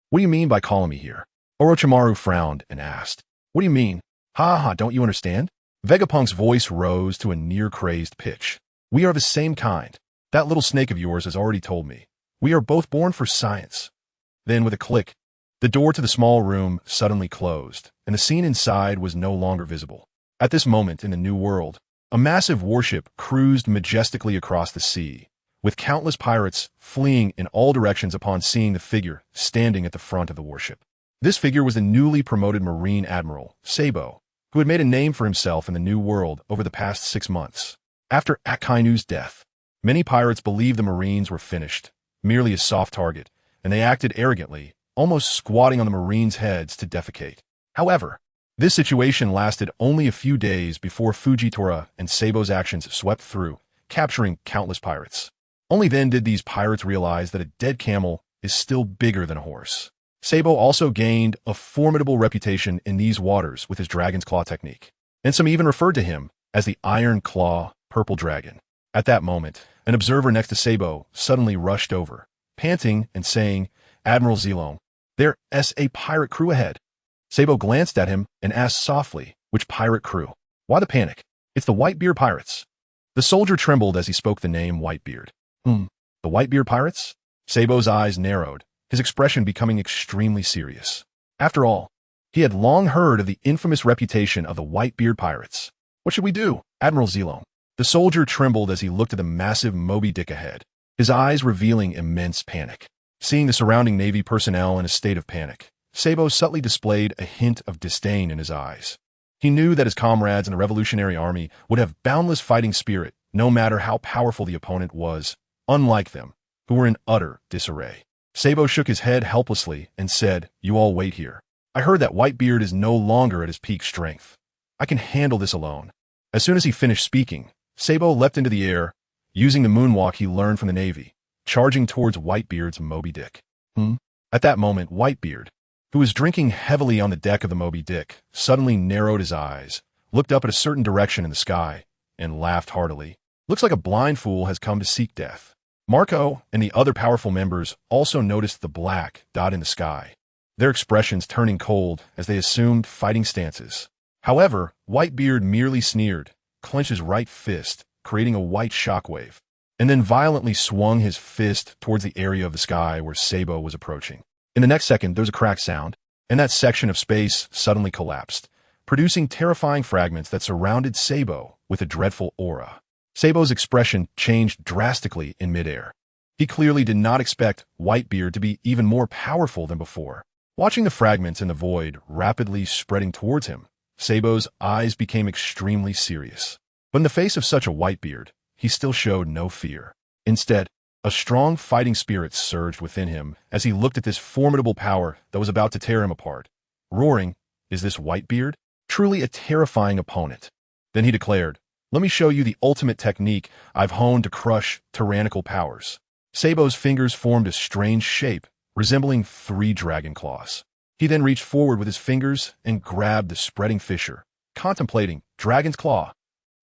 What do you mean by calling me here?" Orochimaru frowned and asked, "What do you mean? Ha, don't you understand?" Vegapunk's voice rose to a near-crazed pitch. "We are the same kind. That little snake of yours has already told me. We are both born for science." Then, with a click, the door to the small room suddenly closed, and the scene inside was no longer visible. At this moment in the New World, a massive warship cruised majestically across the sea, with countless pirates fleeing in all directions upon seeing the figure standing at the front of the warship. This figure was the newly promoted Marine Admiral, Sabo, who had made a name for himself in the New World over the past 6 months. After Akainu's death, many pirates believed the Marines were finished, merely a soft target, and they acted arrogantly, almost squatting on the Marines' heads to defecate. However, this situation lasted only a few days before Fujitora and Sabo's actions swept through, capturing countless pirates. Only then did these pirates realize that a dead camel is still bigger than a horse. Sabo also gained a formidable reputation in these waters with his dragon's claw technique, and some even referred to him as the Iron Claw Purple Dragon. At that moment, an observer next to Sabo suddenly rushed over, panting and saying, "Admiral Zilong, there's a pirate crew ahead." Sabo glanced at him and asked softly, "Which pirate crew? Why the panic?" "It's the Whitebeard Pirates." The soldier trembled as he spoke the name Whitebeard. The Whitebeard Pirates? Sabo's eyes narrowed, his expression becoming extremely serious. After all, he had long heard of the infamous reputation of the Whitebeard Pirates. "What should we do, Admiral Zilong?" The soldier trembled as he looked at the massive Moby Dick ahead, his eyes revealing immense panic. Seeing the surrounding Navy personnel in a state of panic, Sabo subtly displayed a hint of disdain in his eyes. He knew that his comrades in the Revolutionary Army would have boundless fighting spirit, no matter how powerful the opponent was, unlike them, who were in utter disarray. Sabo shook his head helplessly and said, "You all wait here. I heard that Whitebeard is no longer at his peak strength. I can handle this alone." As soon as he finished speaking, Sabo leapt into the air, using the moonwalk he learned from the Navy, charging towards Whitebeard's Moby Dick. At that moment, Whitebeard, who was drinking heavily on the deck of the Moby Dick, suddenly narrowed his eyes, looked up at a certain direction in the sky, and laughed heartily. "Looks like a blind fool has come to seek death." Marco and the other powerful members also noticed the black dot in the sky, their expressions turning cold as they assumed fighting stances. However, Whitebeard merely sneered, clenched his right fist, creating a white shockwave, and then violently swung his fist towards the area of the sky where Sabo was approaching. In the next second, there was a cracked sound, and that section of space suddenly collapsed, producing terrifying fragments that surrounded Sabo with a dreadful aura. Sabo's expression changed drastically in midair. He clearly did not expect Whitebeard to be even more powerful than before. Watching the fragments in the void rapidly spreading towards him, Sabo's eyes became extremely serious. But in the face of such a Whitebeard, he still showed no fear. Instead, a strong fighting spirit surged within him as he looked at this formidable power that was about to tear him apart. Roaring, "Is this Whitebeard? Truly a terrifying opponent." Then he declared, "Let me show you the ultimate technique I've honed to crush tyrannical powers." Sabo's fingers formed a strange shape, resembling 3 dragon claws. He then reached forward with his fingers and grabbed the spreading fissure, contemplating Dragon's Claw.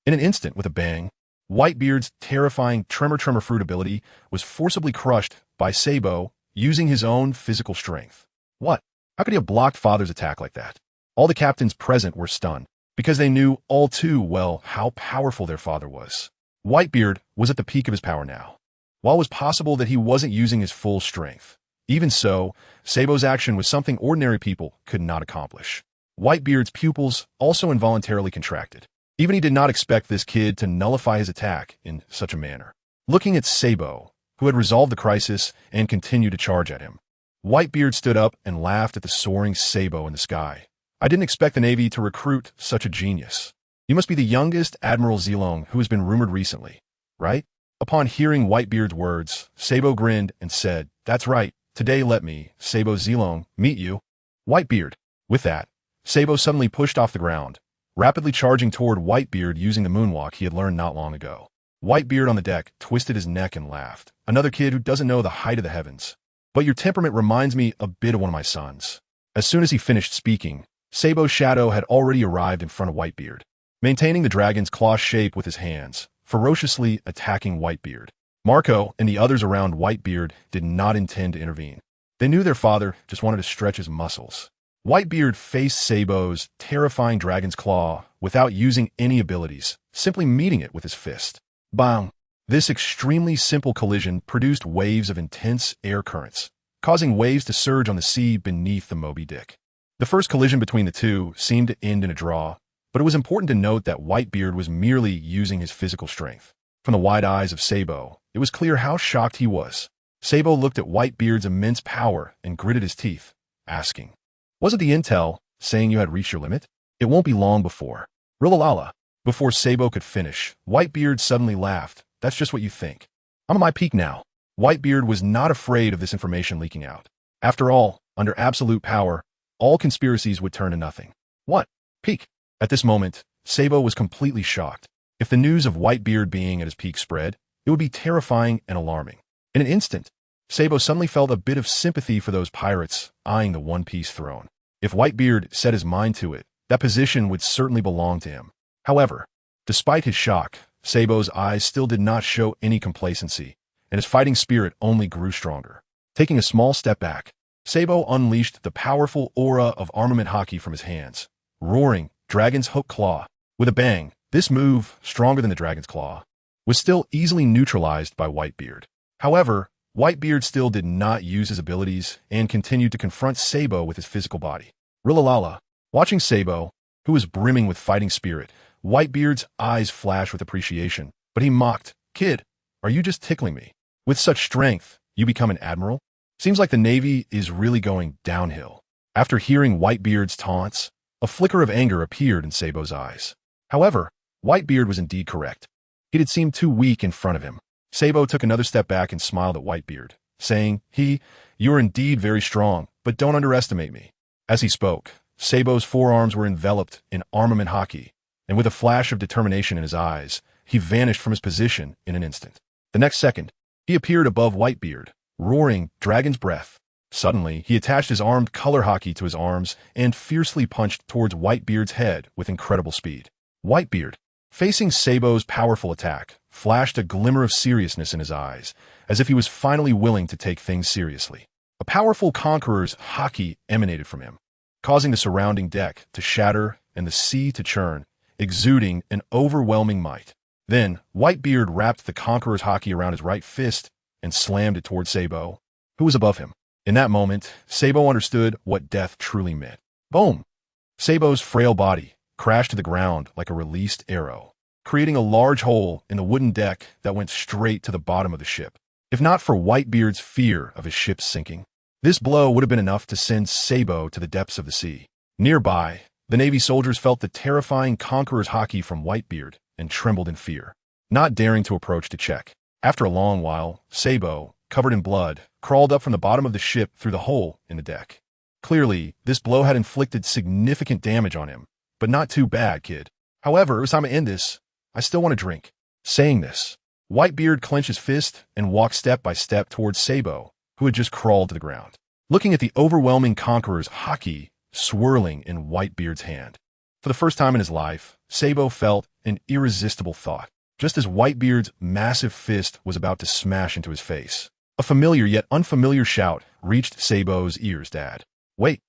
In an instant, with a bang, Whitebeard's terrifying Tremor Fruit ability was forcibly crushed by Sabo using his own physical strength. What? How could he have blocked Father's attack like that? All the captains present were stunned, because they knew all too well how powerful their father was. Whitebeard was at the peak of his power now. While it was possible that he wasn't using his full strength, even so, Sabo's action was something ordinary people could not accomplish. Whitebeard's pupils also involuntarily contracted. Even he did not expect this kid to nullify his attack in such a manner. Looking at Sabo, who had resolved the crisis and continued to charge at him, Whitebeard stood up and laughed at the soaring Sabo in the sky. "I didn't expect the Navy to recruit such a genius. You must be the youngest Admiral Zilong who has been rumored recently, right?" Upon hearing Whitebeard's words, Sabo grinned and said, "That's right. Today let me, Sabo Zilong, meet you, Whitebeard." With that, Sabo suddenly pushed off the ground, rapidly charging toward Whitebeard using the moonwalk he had learned not long ago. Whitebeard on the deck twisted his neck and laughed. "Another kid who doesn't know the height of the heavens. But your temperament reminds me a bit of one of my sons." As soon as he finished speaking, Sabo's shadow had already arrived in front of Whitebeard, maintaining the dragon's claw shape with his hands, ferociously attacking Whitebeard. Marco and the others around Whitebeard did not intend to intervene. They knew their father just wanted to stretch his muscles. Whitebeard faced Sabo's terrifying dragon's claw without using any abilities, simply meeting it with his fist. Bang! This extremely simple collision produced waves of intense air currents, causing waves to surge on the sea beneath the Moby Dick. The first collision between the two seemed to end in a draw, but it was important to note that Whitebeard was merely using his physical strength. From the wide eyes of Sabo, it was clear how shocked he was. Sabo looked at Whitebeard's immense power and gritted his teeth, asking, "Was it the intel saying you had reached your limit? It won't be long before." Rilalala. Before Sabo could finish, Whitebeard suddenly laughed. "That's just what you think. I'm at my peak now." Whitebeard was not afraid of this information leaking out. After all, under absolute power, all conspiracies would turn to nothing. What? Peak? At this moment, Sabo was completely shocked. If the news of Whitebeard being at his peak spread, it would be terrifying and alarming. In an instant, Sabo suddenly felt a bit of sympathy for those pirates eyeing the One Piece throne. If Whitebeard set his mind to it, that position would certainly belong to him. However, despite his shock, Sabo's eyes still did not show any complacency, and his fighting spirit only grew stronger. Taking a small step back, Sabo unleashed the powerful aura of armament hockey from his hands, roaring Dragon's Hook Claw. With a bang, this move, stronger than the Dragon's Claw, was still easily neutralized by Whitebeard. However, Whitebeard still did not use his abilities and continued to confront Sabo with his physical body. Rilalala. Watching Sabo, who was brimming with fighting spirit, Whitebeard's eyes flashed with appreciation, but he mocked, "Kid, are you just tickling me? With such strength, you become an admiral? Seems like the Navy is really going downhill." After hearing Whitebeard's taunts, a flicker of anger appeared in Sabo's eyes. However, Whitebeard was indeed correct. He did seem too weak in front of him. Sabo took another step back and smiled at Whitebeard, saying, "You are indeed very strong, but don't underestimate me." As he spoke, Sabo's forearms were enveloped in armament hockey, and with a flash of determination in his eyes, he vanished from his position in an instant. The next second, he appeared above Whitebeard, roaring Dragon's Breath. Suddenly, he attached his armed color hockey to his arms and fiercely punched towards Whitebeard's head with incredible speed. Whitebeard, facing Sabo's powerful attack, flashed a glimmer of seriousness in his eyes, as if he was finally willing to take things seriously. A powerful conqueror's hockey emanated from him, causing the surrounding deck to shatter and the sea to churn, exuding an overwhelming might. Then, Whitebeard wrapped the conqueror's hockey around his right fist and slammed it toward Sabo, who was above him. In that moment, Sabo understood what death truly meant. Boom! Sabo's frail body crashed to the ground like a released arrow, creating a large hole in the wooden deck that went straight to the bottom of the ship. If not for Whitebeard's fear of his ship sinking, this blow would have been enough to send Sabo to the depths of the sea. Nearby, the Navy soldiers felt the terrifying conqueror's hockey from Whitebeard and trembled in fear, not daring to approach to check. After a long while, Sabo, covered in blood, crawled up from the bottom of the ship through the hole in the deck. Clearly, this blow had inflicted significant damage on him, but not too bad, kid. However, it was time to end this. I still want a drink. Saying this, Whitebeard clenched his fist and walked step by step towards Sabo, who had just crawled to the ground, looking at the overwhelming conqueror's hockey swirling in Whitebeard's hand. For the first time in his life, Sabo felt an irresistible thought, just as Whitebeard's massive fist was about to smash into his face. A familiar yet unfamiliar shout reached Sabo's ears. "Dad. Wait.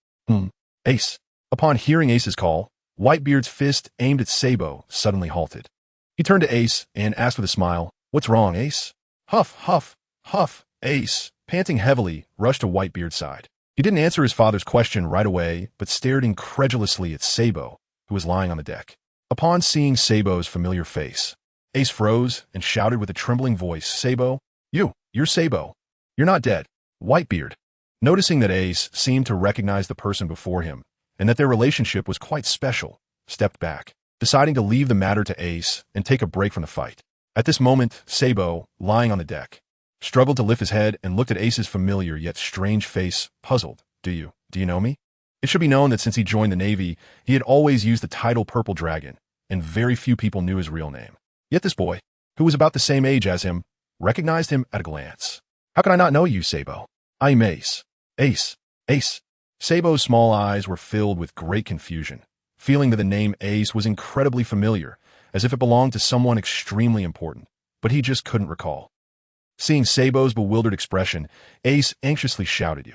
Ace." Upon hearing Ace's call, Whitebeard's fist aimed at Sabo suddenly halted. He turned to Ace and asked with a smile, "What's wrong, Ace?" Huff, huff, huff. Ace, panting heavily, rushed to Whitebeard's side. He didn't answer his father's question right away, but stared incredulously at Sabo, who was lying on the deck. Upon seeing Sabo's familiar face, Ace froze and shouted with a trembling voice, "Sabo, you're Sabo. You're not dead." Whitebeard, noticing that Ace seemed to recognize the person before him, and that their relationship was quite special, stepped back, deciding to leave the matter to Ace and take a break from the fight. At this moment, Sabo, lying on the deck, struggled to lift his head and looked at Ace's familiar yet strange face, puzzled. Do you know me?" It should be known that since he joined the Navy, he had always used the title Purple Dragon, and very few people knew his real name. Yet this boy, who was about the same age as him, recognized him at a glance. "How could I not know you, Sabo? I'm Ace. Ace. Ace." Sabo's small eyes were filled with great confusion, feeling that the name Ace was incredibly familiar, as if it belonged to someone extremely important, but he just couldn't recall. Seeing Sabo's bewildered expression, Ace anxiously shouted,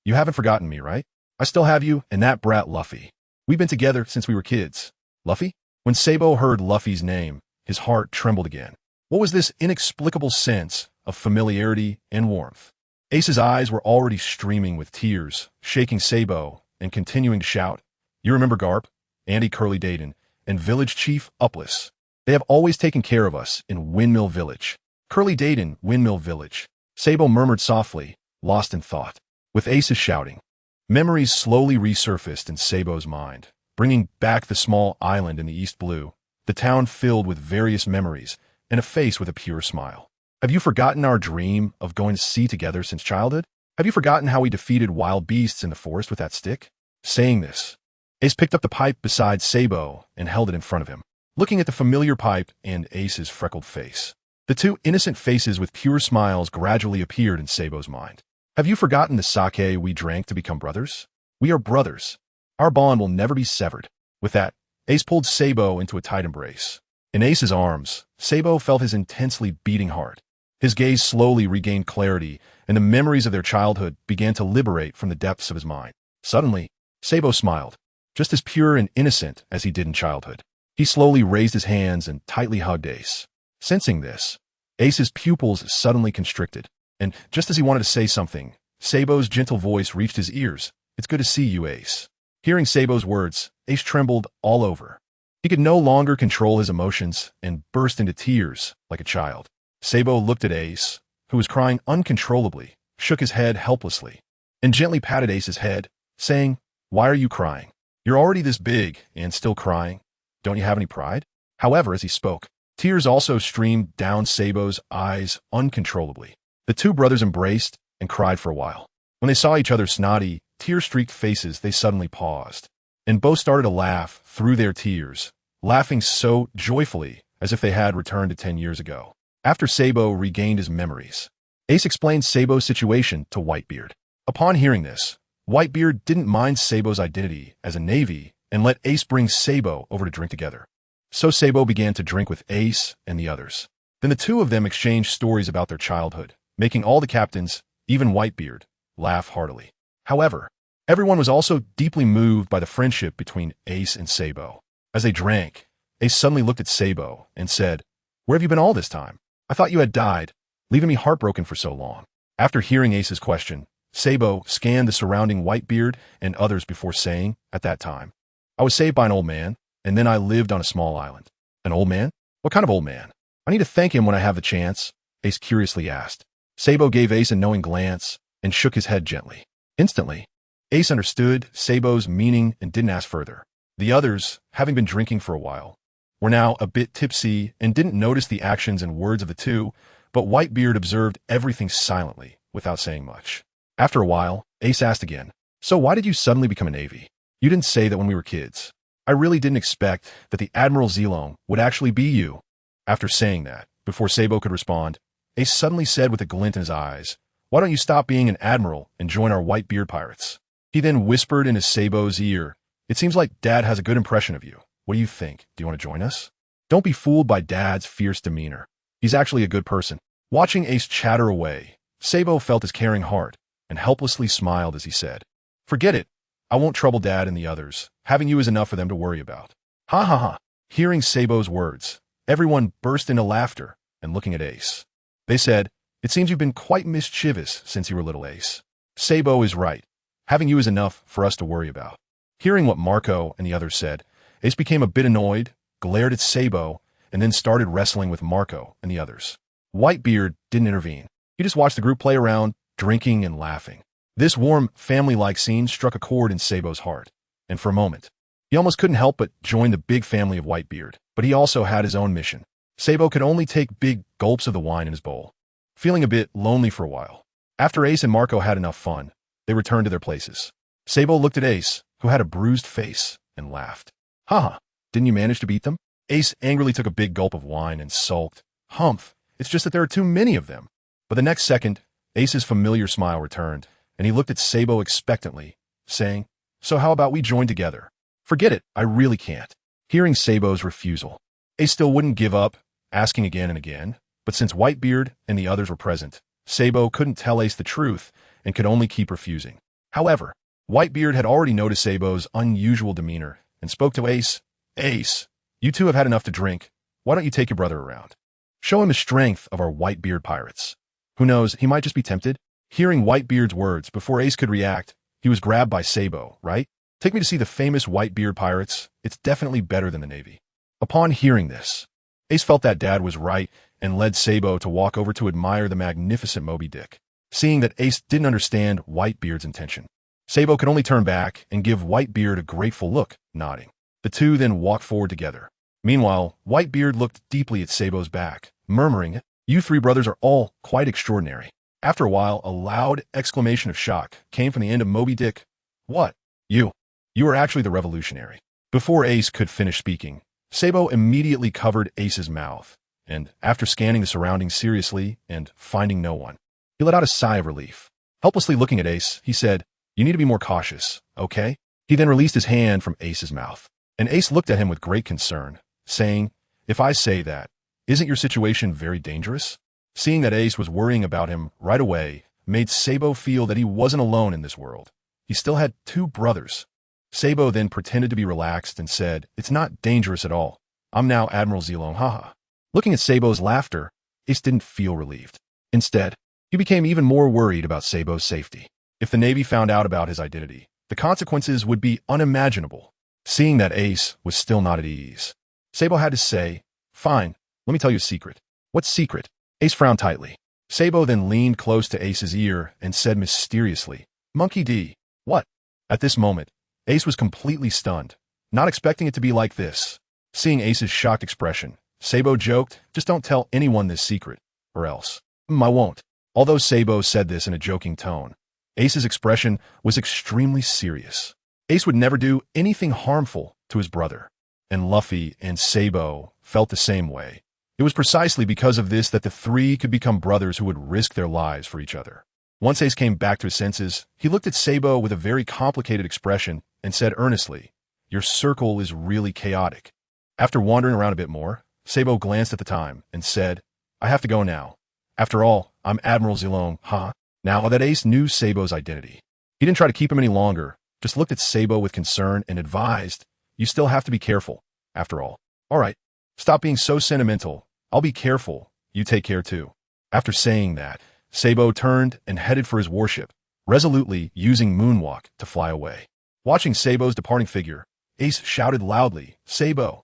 You haven't forgotten me, right? I still have you and that brat Luffy. We've been together since we were kids." Luffy? When Sabo heard Luffy's name, his heart trembled again. What was this inexplicable sense of familiarity and warmth? Ace's eyes were already streaming with tears, shaking Sabo and continuing to shout, "You remember Garp, Andy Curly Dayton, and Village Chief Upless? They have always taken care of us in Windmill Village. Curly Dayton, Windmill Village. Sabo murmured softly, lost in thought. With Aces shouting, memories slowly resurfaced in Sabo's mind, bringing back the small island in the East Blue, the town filled with various memories, and a face with a pure smile. Have you forgotten our dream of going to sea together since childhood? Have you forgotten how we defeated wild beasts in the forest with that stick? Saying this, Ace picked up the pipe beside Sabo and held it in front of him, looking at the familiar pipe and Ace's freckled face. The two innocent faces with pure smiles gradually appeared in Sabo's mind. Have you forgotten the sake we drank to become brothers? We are brothers. Our bond will never be severed. With that, Ace pulled Sabo into a tight embrace. In Ace's arms, Sabo felt his intensely beating heart. His gaze slowly regained clarity, and the memories of their childhood began to liberate from the depths of his mind. Suddenly, Sabo smiled, just as pure and innocent as he did in childhood. He slowly raised his hands and tightly hugged Ace. Sensing this, Ace's pupils suddenly constricted, and just as he wanted to say something, Sabo's gentle voice reached his ears. It's good to see you, Ace. Hearing Sabo's words, Ace trembled all over. He could no longer control his emotions and burst into tears like a child. Sabo looked at Ace, who was crying uncontrollably, shook his head helplessly, and gently patted Ace's head, saying, "Why are you crying? You're already this big and still crying. Don't you have any pride?" However, as he spoke, tears also streamed down Sabo's eyes uncontrollably. The two brothers embraced and cried for a while. When they saw each other's snotty, tear-streaked faces, they suddenly paused, and both started to laugh through their tears, laughing so joyfully as if they had returned to 10 years ago. After Sabo regained his memories, Ace explained Sabo's situation to Whitebeard. Upon hearing this, Whitebeard didn't mind Sabo's identity as a Navy and let Ace bring Sabo over to drink together. So Sabo began to drink with Ace and the others. Then the two of them exchanged stories about their childhood, making all the captains, even Whitebeard, laugh heartily. However, everyone was also deeply moved by the friendship between Ace and Sabo. As they drank, Ace suddenly looked at Sabo and said, "Where have you been all this time? I thought you had died, leaving me heartbroken for so long." After hearing Ace's question, Sabo scanned the surrounding Whitebeard and others before saying, at that time, "I was saved by an old man, and then I lived on a small island." "An old man? What kind of old man? I need to thank him when I have the chance," Ace curiously asked. Sabo gave Ace a knowing glance and shook his head gently. Instantly, Ace understood Sabo's meaning and didn't ask further. The others, having been drinking for a while, were now a bit tipsy and didn't notice the actions and words of the two, but Whitebeard observed everything silently, without saying much. After a while, Ace asked again, "So why did you suddenly become a Navy? You didn't say that when we were kids. I really didn't expect that the Admiral Zelong would actually be you." After saying that, before Sabo could respond, Ace suddenly said with a glint in his eyes, "Why don't you stop being an admiral and join our Whitebeard pirates?" He then whispered into Sabo's ear, "It seems like Dad has a good impression of you. What do you think? Do you want to join us?" Don't be fooled by Dad's fierce demeanor. He's actually a good person. Watching Ace chatter away, Sabo felt his caring heart and helplessly smiled as he said, "Forget it. I won't trouble Dad and the others. Having you is enough for them to worry about." Ha ha ha. Hearing Sabo's words, everyone burst into laughter and looking at Ace. They said, "It seems you've been quite mischievous since you were little, Ace." Sabo is right. Having you is enough for us to worry about. Hearing what Marco and the others said, Ace became a bit annoyed, glared at Sabo, and then started wrestling with Marco and the others. Whitebeard didn't intervene. He just watched the group play around, drinking and laughing. This warm, family-like scene struck a chord in Sabo's heart, and for a moment, he almost couldn't help but join the big family of Whitebeard, but he also had his own mission. Sabo could only take big gulps of the wine in his bowl, feeling a bit lonely for a while. After Ace and Marco had enough fun, they returned to their places. Sabo looked at Ace, who had a bruised face, and laughed. "Haha, didn't you manage to beat them?" Ace angrily took a big gulp of wine and sulked. "Humph, it's just that there are too many of them." But the next second, Ace's familiar smile returned, and he looked at Sabo expectantly, saying, "So how about we join together?" "Forget it, I really can't." Hearing Sabo's refusal, Ace still wouldn't give up, asking again and again, but since Whitebeard and the others were present, Sabo couldn't tell Ace the truth and could only keep refusing. However, Whitebeard had already noticed Sabo's unusual demeanor and spoke to Ace. "Ace, you two have had enough to drink. Why don't you take your brother around? Show him the strength of our Whitebeard pirates. Who knows, he might just be tempted." Hearing Whitebeard's words, before Ace could react, he was grabbed by Sabo, "Right? Take me to see the famous Whitebeard pirates. It's definitely better than the Navy." Upon hearing this, Ace felt that Dad was right and led Sabo to walk over to admire the magnificent Moby Dick. Seeing that Ace didn't understand Whitebeard's intention, Sabo could only turn back and give Whitebeard a grateful look, nodding. The two then walked forward together. Meanwhile, Whitebeard looked deeply at Sabo's back, murmuring, "You three brothers are all quite extraordinary." After a while, a loud exclamation of shock came from the end of Moby Dick. "What? You are actually the revolutionary." Before Ace could finish speaking, Sabo immediately covered Ace's mouth, and after scanning the surroundings seriously and finding no one, he let out a sigh of relief. Helplessly looking at Ace, he said, "You need to be more cautious, okay?" He then released his hand from Ace's mouth, and Ace looked at him with great concern, saying, "If I say that, isn't your situation very dangerous?" Seeing that Ace was worrying about him right away made Sabo feel that he wasn't alone in this world. He still had two brothers. Sabo then pretended to be relaxed and said, "It's not dangerous at all. I'm now Admiral Zilong, haha." Looking at Sabo's laughter, Ace didn't feel relieved. Instead, he became even more worried about Sabo's safety. If the Navy found out about his identity, the consequences would be unimaginable. Seeing that Ace was still not at ease, Sabo had to say, "Fine, let me tell you a secret." "What secret?" Ace frowned tightly. Sabo then leaned close to Ace's ear and said mysteriously, "Monkey D." "What?" At this moment, Ace was completely stunned, not expecting it to be like this. Seeing Ace's shocked expression, Sabo joked, "Just don't tell anyone this secret, or else." "I won't." Although Sabo said this in a joking tone, Ace's expression was extremely serious. Ace would never do anything harmful to his brother, and Luffy and Sabo felt the same way. It was precisely because of this that the three could become brothers who would risk their lives for each other. Once Ace came back to his senses, he looked at Sabo with a very complicated expression and said earnestly, "Your circle is really chaotic." After wandering around a bit more, Sabo glanced at the time and said, "I have to go now. After all, I'm Admiral Zilong, huh?" Now that Ace knew Sabo's identity, he didn't try to keep him any longer, just looked at Sabo with concern and advised, "You still have to be careful, after all." "All right, stop being so sentimental. I'll be careful. You take care too." After saying that, Sabo turned and headed for his warship, resolutely using Moonwalk to fly away. Watching Sabo's departing figure, Ace shouted loudly, "Sabo,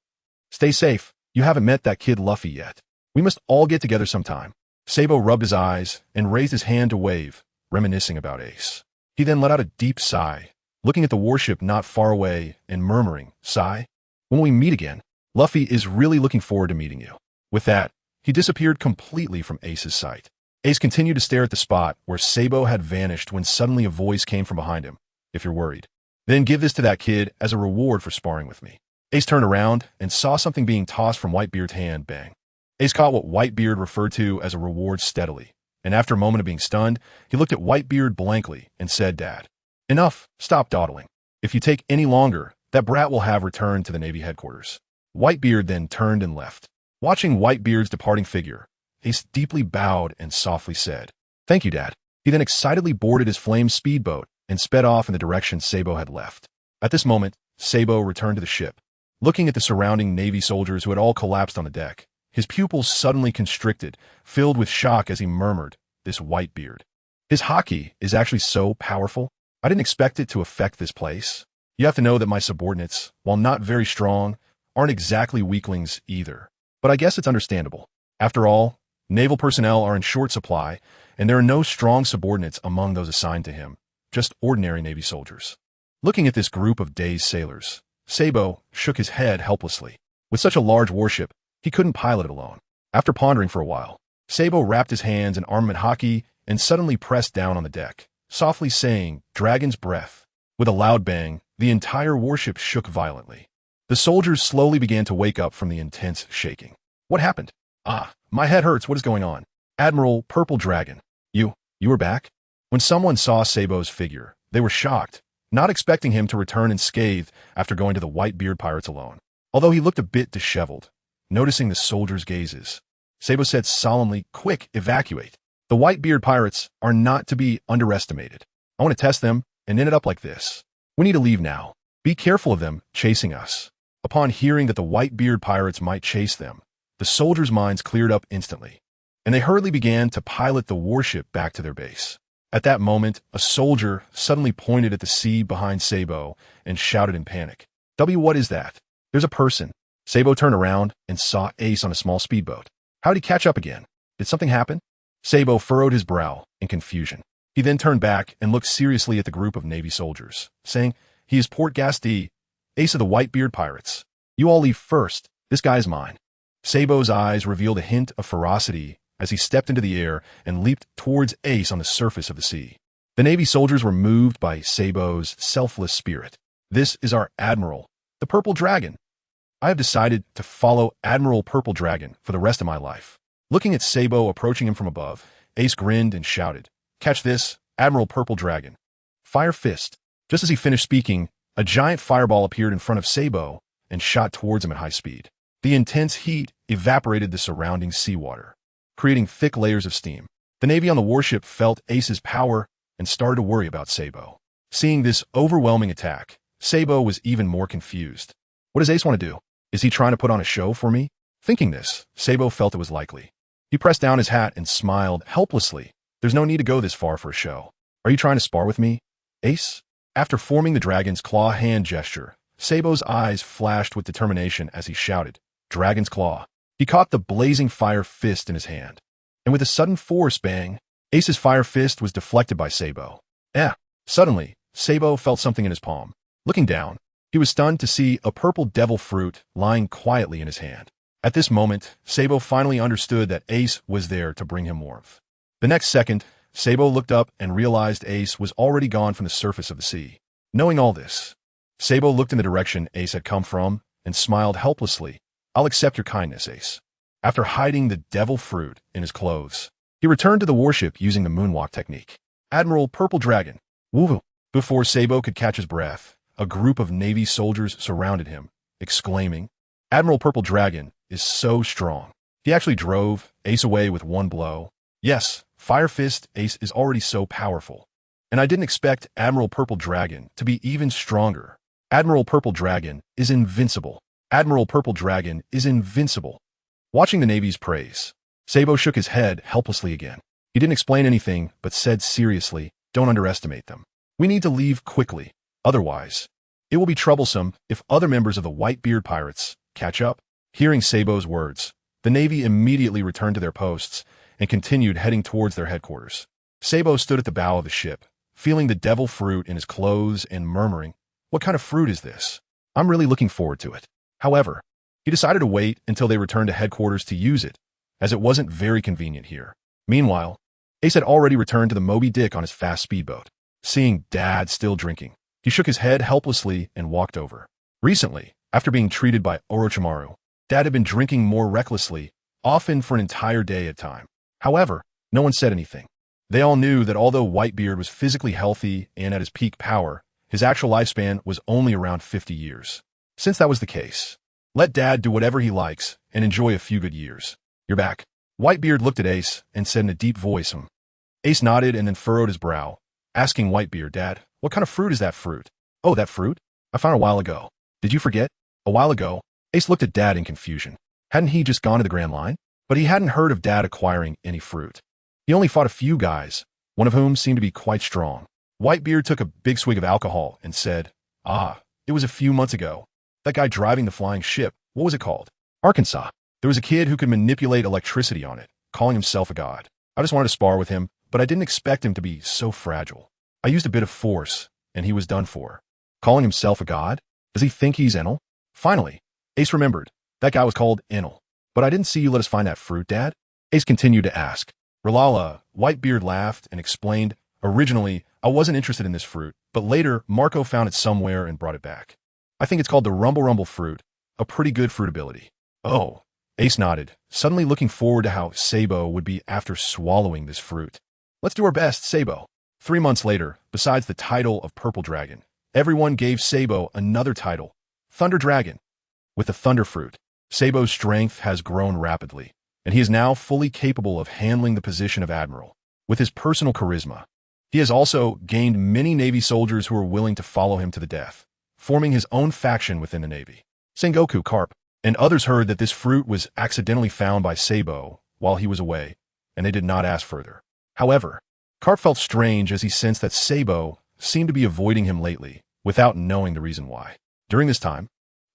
stay safe. You haven't met that kid Luffy yet. We must all get together sometime." Sabo rubbed his eyes and raised his hand to wave, reminiscing about Ace. He then let out a deep sigh, looking at the warship not far away and murmuring, "Sigh? When we meet again, Luffy is really looking forward to meeting you." With that, he disappeared completely from Ace's sight. Ace continued to stare at the spot where Sabo had vanished when suddenly a voice came from behind him. "If you're worried, then give this to that kid as a reward for sparring with me." Ace turned around and saw something being tossed from Whitebeard's hand. Bang. Ace caught what Whitebeard referred to as a reward steadily, and after a moment of being stunned, he looked at Whitebeard blankly and said, "Dad, enough, stop dawdling. If you take any longer, that brat will have returned to the Navy headquarters." Whitebeard then turned and left. Watching Whitebeard's departing figure, Ace deeply bowed and softly said, "Thank you, Dad." He then excitedly boarded his flame speedboat and sped off in the direction Sabo had left. At this moment, Sabo returned to the ship. Looking at the surrounding Navy soldiers who had all collapsed on the deck, his pupils suddenly constricted, filled with shock as he murmured, "This Whitebeard. His haki is actually so powerful. I didn't expect it to affect this place. You have to know that my subordinates, while not very strong, aren't exactly weaklings either. But I guess it's understandable. After all, naval personnel are in short supply, and there are no strong subordinates among those assigned to him, just ordinary Navy soldiers." Looking at this group of dazed sailors, Sabo shook his head helplessly. With such a large warship, he couldn't pilot it alone. After pondering for a while, Sabo wrapped his hands in armament haki and suddenly pressed down on the deck, softly saying, "Dragon's breath." With a loud bang, the entire warship shook violently. The soldiers slowly began to wake up from the intense shaking. "What happened? Ah, my head hurts. What is going on?" "Admiral Purple Dragon, you were back?" When someone saw Sabo's figure, they were shocked, not expecting him to return unscathed after going to the Whitebeard pirates alone. Although he looked a bit disheveled, noticing the soldiers' gazes, Sabo said solemnly, "Quick, evacuate. The Whitebeard pirates are not to be underestimated. I want to test them and end it up like this. We need to leave now. Be careful of them chasing us." Upon hearing that the Whitebeard pirates might chase them, the soldiers' minds cleared up instantly, and they hurriedly began to pilot the warship back to their base. At that moment, a soldier suddenly pointed at the sea behind Sabo and shouted in panic, "What is that?" "There's a person." Sabo turned around and saw Ace on a small speedboat. How did he catch up again? Did something happen? Sabo furrowed his brow in confusion. He then turned back and looked seriously at the group of Navy soldiers, saying, "He is Port Gasti, Ace of the Whitebeard Pirates. You all leave first. This guy is mine." Sabo's eyes revealed a hint of ferocity as he stepped into the air and leaped towards Ace on the surface of the sea. The Navy soldiers were moved by Sabo's selfless spirit. "This is our Admiral, the Purple Dragon. I have decided to follow Admiral Purple Dragon for the rest of my life." Looking at Sabo approaching him from above, Ace grinned and shouted, "Catch this, Admiral Purple Dragon. Fire Fist." Just as he finished speaking, a giant fireball appeared in front of Sabo and shot towards him at high speed. The intense heat evaporated the surrounding seawater, creating thick layers of steam. The Navy on the warship felt Ace's power and started to worry about Sabo. Seeing this overwhelming attack, Sabo was even more confused. What does Ace want to do? Is he trying to put on a show for me? Thinking this, Sabo felt it was likely. He pressed down his hat and smiled helplessly. "There's no need to go this far for a show. Are you trying to spar with me, Ace?" After forming the dragon's claw hand gesture, Sabo's eyes flashed with determination as he shouted, "Dragon's Claw." He caught the blazing fire fist in his hand, and with a sudden force bang, Ace's fire fist was deflected by Sabo. Suddenly, Sabo felt something in his palm. Looking down, he was stunned to see a purple devil fruit lying quietly in his hand. At this moment, Sabo finally understood that Ace was there to bring him warmth. The next second, Sabo looked up and realized Ace was already gone from the surface of the sea. Knowing all this, Sabo looked in the direction Ace had come from and smiled helplessly. "I'll accept your kindness, Ace." After hiding the devil fruit in his clothes, he returned to the warship using the moonwalk technique. "Admiral Purple Dragon, woo!" Before Sabo could catch his breath, a group of Navy soldiers surrounded him, exclaiming, "Admiral Purple Dragon is so strong. He actually drove Ace away with one blow. Yes, Fire Fist Ace is already so powerful. And I didn't expect Admiral Purple Dragon to be even stronger. Admiral Purple Dragon is invincible. Admiral Purple Dragon is invincible." Watching the Navy's praise, Sabo shook his head helplessly again. He didn't explain anything, but said seriously, "Don't underestimate them. We need to leave quickly. Otherwise, it will be troublesome if other members of the Whitebeard Pirates catch up." Hearing Sabo's words, the Navy immediately returned to their posts and continued heading towards their headquarters. Sabo stood at the bow of the ship, feeling the devil fruit in his clothes and murmuring, "What kind of fruit is this? I'm really looking forward to it." However, he decided to wait until they returned to headquarters to use it, as it wasn't very convenient here. Meanwhile, Ace had already returned to the Moby Dick on his fast speedboat. Seeing Dad still drinking, he shook his head helplessly and walked over. Recently, after being treated by Orochimaru, Dad had been drinking more recklessly, often for an entire day at a time. However, no one said anything. They all knew that although Whitebeard was physically healthy and at his peak power, his actual lifespan was only around 50 years. Since that was the case, let Dad do whatever he likes and enjoy a few good years. "You're back." Whitebeard looked at Ace and said in a deep voice, Ace nodded and then furrowed his brow, asking Whitebeard, "Dad, what kind of fruit is that fruit?" "Oh, that fruit? I found a while ago. Did you forget?" "A while ago?" Ace looked at Dad in confusion. Hadn't he just gone to the Grand Line? But he hadn't heard of Dad acquiring any fruit. He only fought a few guys, one of whom seemed to be quite strong. Whitebeard took a big swig of alcohol and said, It was a few months ago. That guy driving the flying ship, what was it called?" "Arkansas. There was a kid who could manipulate electricity on it, calling himself a god. I just wanted to spar with him, but I didn't expect him to be so fragile. I used a bit of force, and he was done for." "Calling himself a god? Does he think he's Enel?" Finally, Ace remembered. That guy was called Enel. "But I didn't see you let us find that fruit, Dad?" Ace continued to ask. Ralala, Whitebeard laughed and explained, "Originally, I wasn't interested in this fruit, but later Marco found it somewhere and brought it back. I think it's called the Rumble fruit, a pretty good fruit ability." "Oh." Ace nodded, suddenly looking forward to how Sabo would be after swallowing this fruit. "Let's do our best, Sabo." 3 months later, besides the title of Purple Dragon, everyone gave Sabo another title, Thunder Dragon. With the Thunder Fruit, Sabo's strength has grown rapidly, and he is now fully capable of handling the position of Admiral. With his personal charisma, he has also gained many Navy soldiers who are willing to follow him to the death, forming his own faction within the Navy. Sengoku, Carp, and others heard that this fruit was accidentally found by Sabo while he was away, and they did not ask further. However, Carp felt strange as he sensed that Sabo seemed to be avoiding him lately, without knowing the reason why. During this time,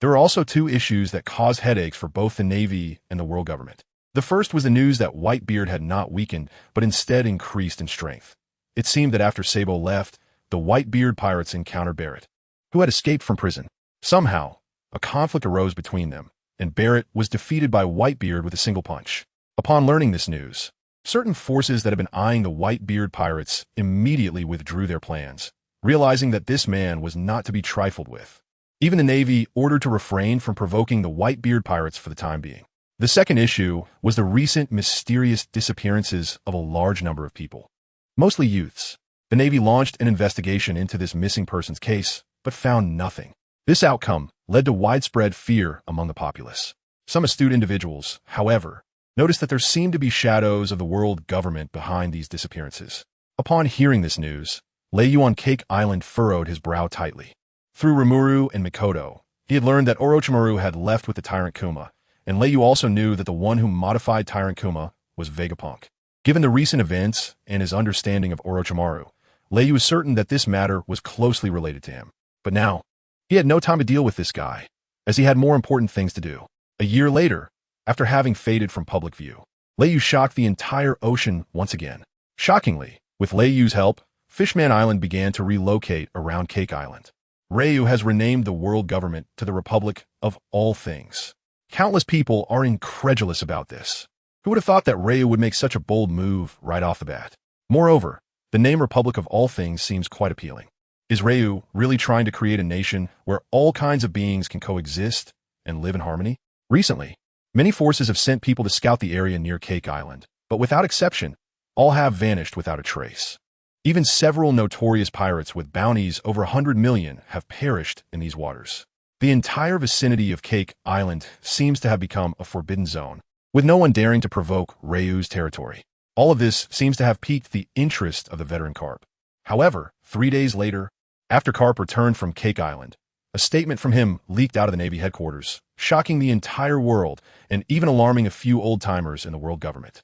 There are also two issues that cause headaches for both the Navy and the world government. The first was the news that Whitebeard had not weakened, but instead increased in strength. It seemed that after Sabo left, the Whitebeard pirates encountered Barrett, who had escaped from prison. Somehow, a conflict arose between them, and Barrett was defeated by Whitebeard with a single punch. Upon learning this news, certain forces that had been eyeing the Whitebeard pirates immediately withdrew their plans, realizing that this man was not to be trifled with. Even the Navy ordered to refrain from provoking the Whitebeard pirates for the time being. The second issue was the recent mysterious disappearances of a large number of people, mostly youths. The Navy launched an investigation into this missing persons case, but found nothing. This outcome led to widespread fear among the populace. Some astute individuals, however, noticed that there seemed to be shadows of the world government behind these disappearances. Upon hearing this news, Leiyu on Cake Island furrowed his brow tightly. Through Rimuru and Mikoto, he had learned that Orochimaru had left with the Tyrant Kuma, and Leiyu also knew that the one who modified Tyrant Kuma was Vegapunk. Given the recent events and his understanding of Orochimaru, Leiyu was certain that this matter was closely related to him. But now, he had no time to deal with this guy, as he had more important things to do. A year later, after having faded from public view, Leiyu shocked the entire ocean once again. Shockingly, with Leiyu's help, Fishman Island began to relocate around Cake Island. Reiyu has renamed the world government to the Republic of All Things. Countless people are incredulous about this. Who would have thought that Reiyu would make such a bold move right off the bat? Moreover, the name Republic of All Things seems quite appealing. Is Reiyu really trying to create a nation where all kinds of beings can coexist and live in harmony? Recently, many forces have sent people to scout the area near Cake Island, but without exception, all have vanished without a trace. Even several notorious pirates with bounties over 100 million have perished in these waters. The entire vicinity of Cake Island seems to have become a forbidden zone, with no one daring to provoke Reiyu's territory. All of this seems to have piqued the interest of the veteran Carp. However, 3 days later, after Carp returned from Cake Island, a statement from him leaked out of the Navy headquarters, shocking the entire world and even alarming a few old-timers in the world government.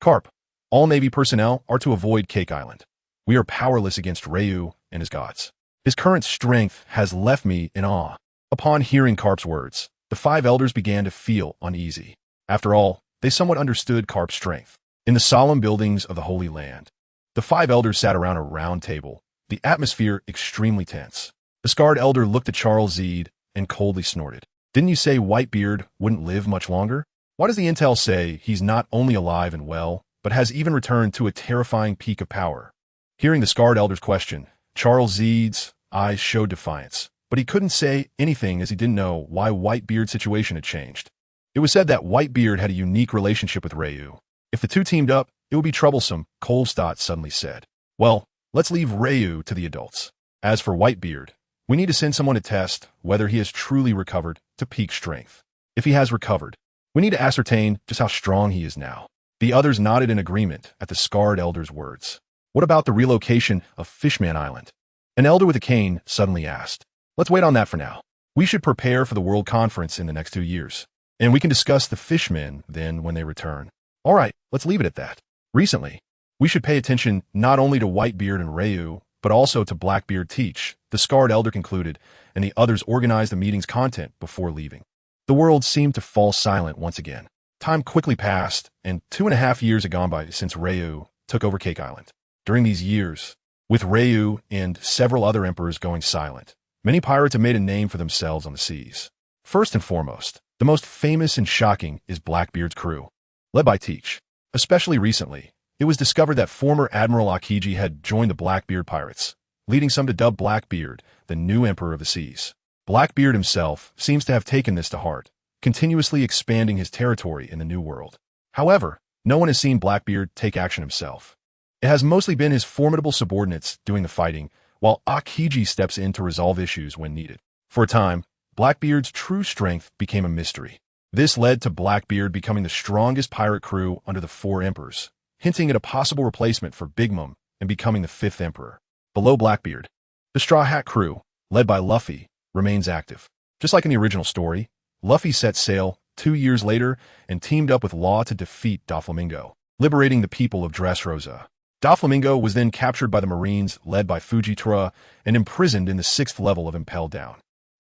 Carp, all Navy personnel are to avoid Cake Island. We are powerless against Reiyu and his gods. His current strength has left me in awe. Upon hearing Carp's words, the 5 elders began to feel uneasy. After all, they somewhat understood Carp's strength. In the solemn buildings of the Holy Land, the 5 elders sat around a round table, the atmosphere extremely tense. The scarred elder looked at Charles Zede and coldly snorted. Didn't you say Whitebeard wouldn't live much longer? Why does the intel say he's not only alive and well, but has even returned to a terrifying peak of power? Hearing the scarred elder's question, Charles Zede's eyes showed defiance, but he couldn't say anything as he didn't know why Whitebeard's situation had changed. It was said that Whitebeard had a unique relationship with Reiyu. If the two teamed up, it would be troublesome, Kolstadt suddenly said. Well, let's leave Reiyu to the adults. As for Whitebeard, we need to send someone to test whether he has truly recovered to peak strength. If he has recovered, we need to ascertain just how strong he is now. The others nodded in agreement at the scarred elder's words. What about the relocation of Fishman Island? An elder with a cane suddenly asked. Let's wait on that for now. We should prepare for the World Conference in the next 2 years, and we can discuss the Fishmen then when they return. All right, let's leave it at that. Recently, we should pay attention not only to Whitebeard and Reiyu, but also to Blackbeard Teach, the scarred elder concluded, and the others organized the meeting's content before leaving. The world seemed to fall silent once again. Time quickly passed, and 2.5 years had gone by since Reiyu took over Cake Island. During these years, with Reiyu and several other emperors going silent, many pirates have made a name for themselves on the seas. First and foremost, the most famous and shocking is Blackbeard's crew, led by Teach. Especially recently, it was discovered that former Admiral Akiji had joined the Blackbeard pirates, leading some to dub Blackbeard the new emperor of the seas. Blackbeard himself seems to have taken this to heart, continuously expanding his territory in the New World. However, no one has seen Blackbeard take action himself. It has mostly been his formidable subordinates doing the fighting, while Akiji steps in to resolve issues when needed. For a time, Blackbeard's true strength became a mystery. This led to Blackbeard becoming the strongest pirate crew under the 4 emperors, hinting at a possible replacement for Big Mom and becoming the 5th emperor. Below Blackbeard, the Straw Hat crew, led by Luffy, remains active. Just like in the original story, Luffy set sail 2 years later and teamed up with Law to defeat Doflamingo, liberating the people of Dressrosa. Doflamingo was then captured by the Marines led by Fujitora and imprisoned in the 6th level of Impel Down.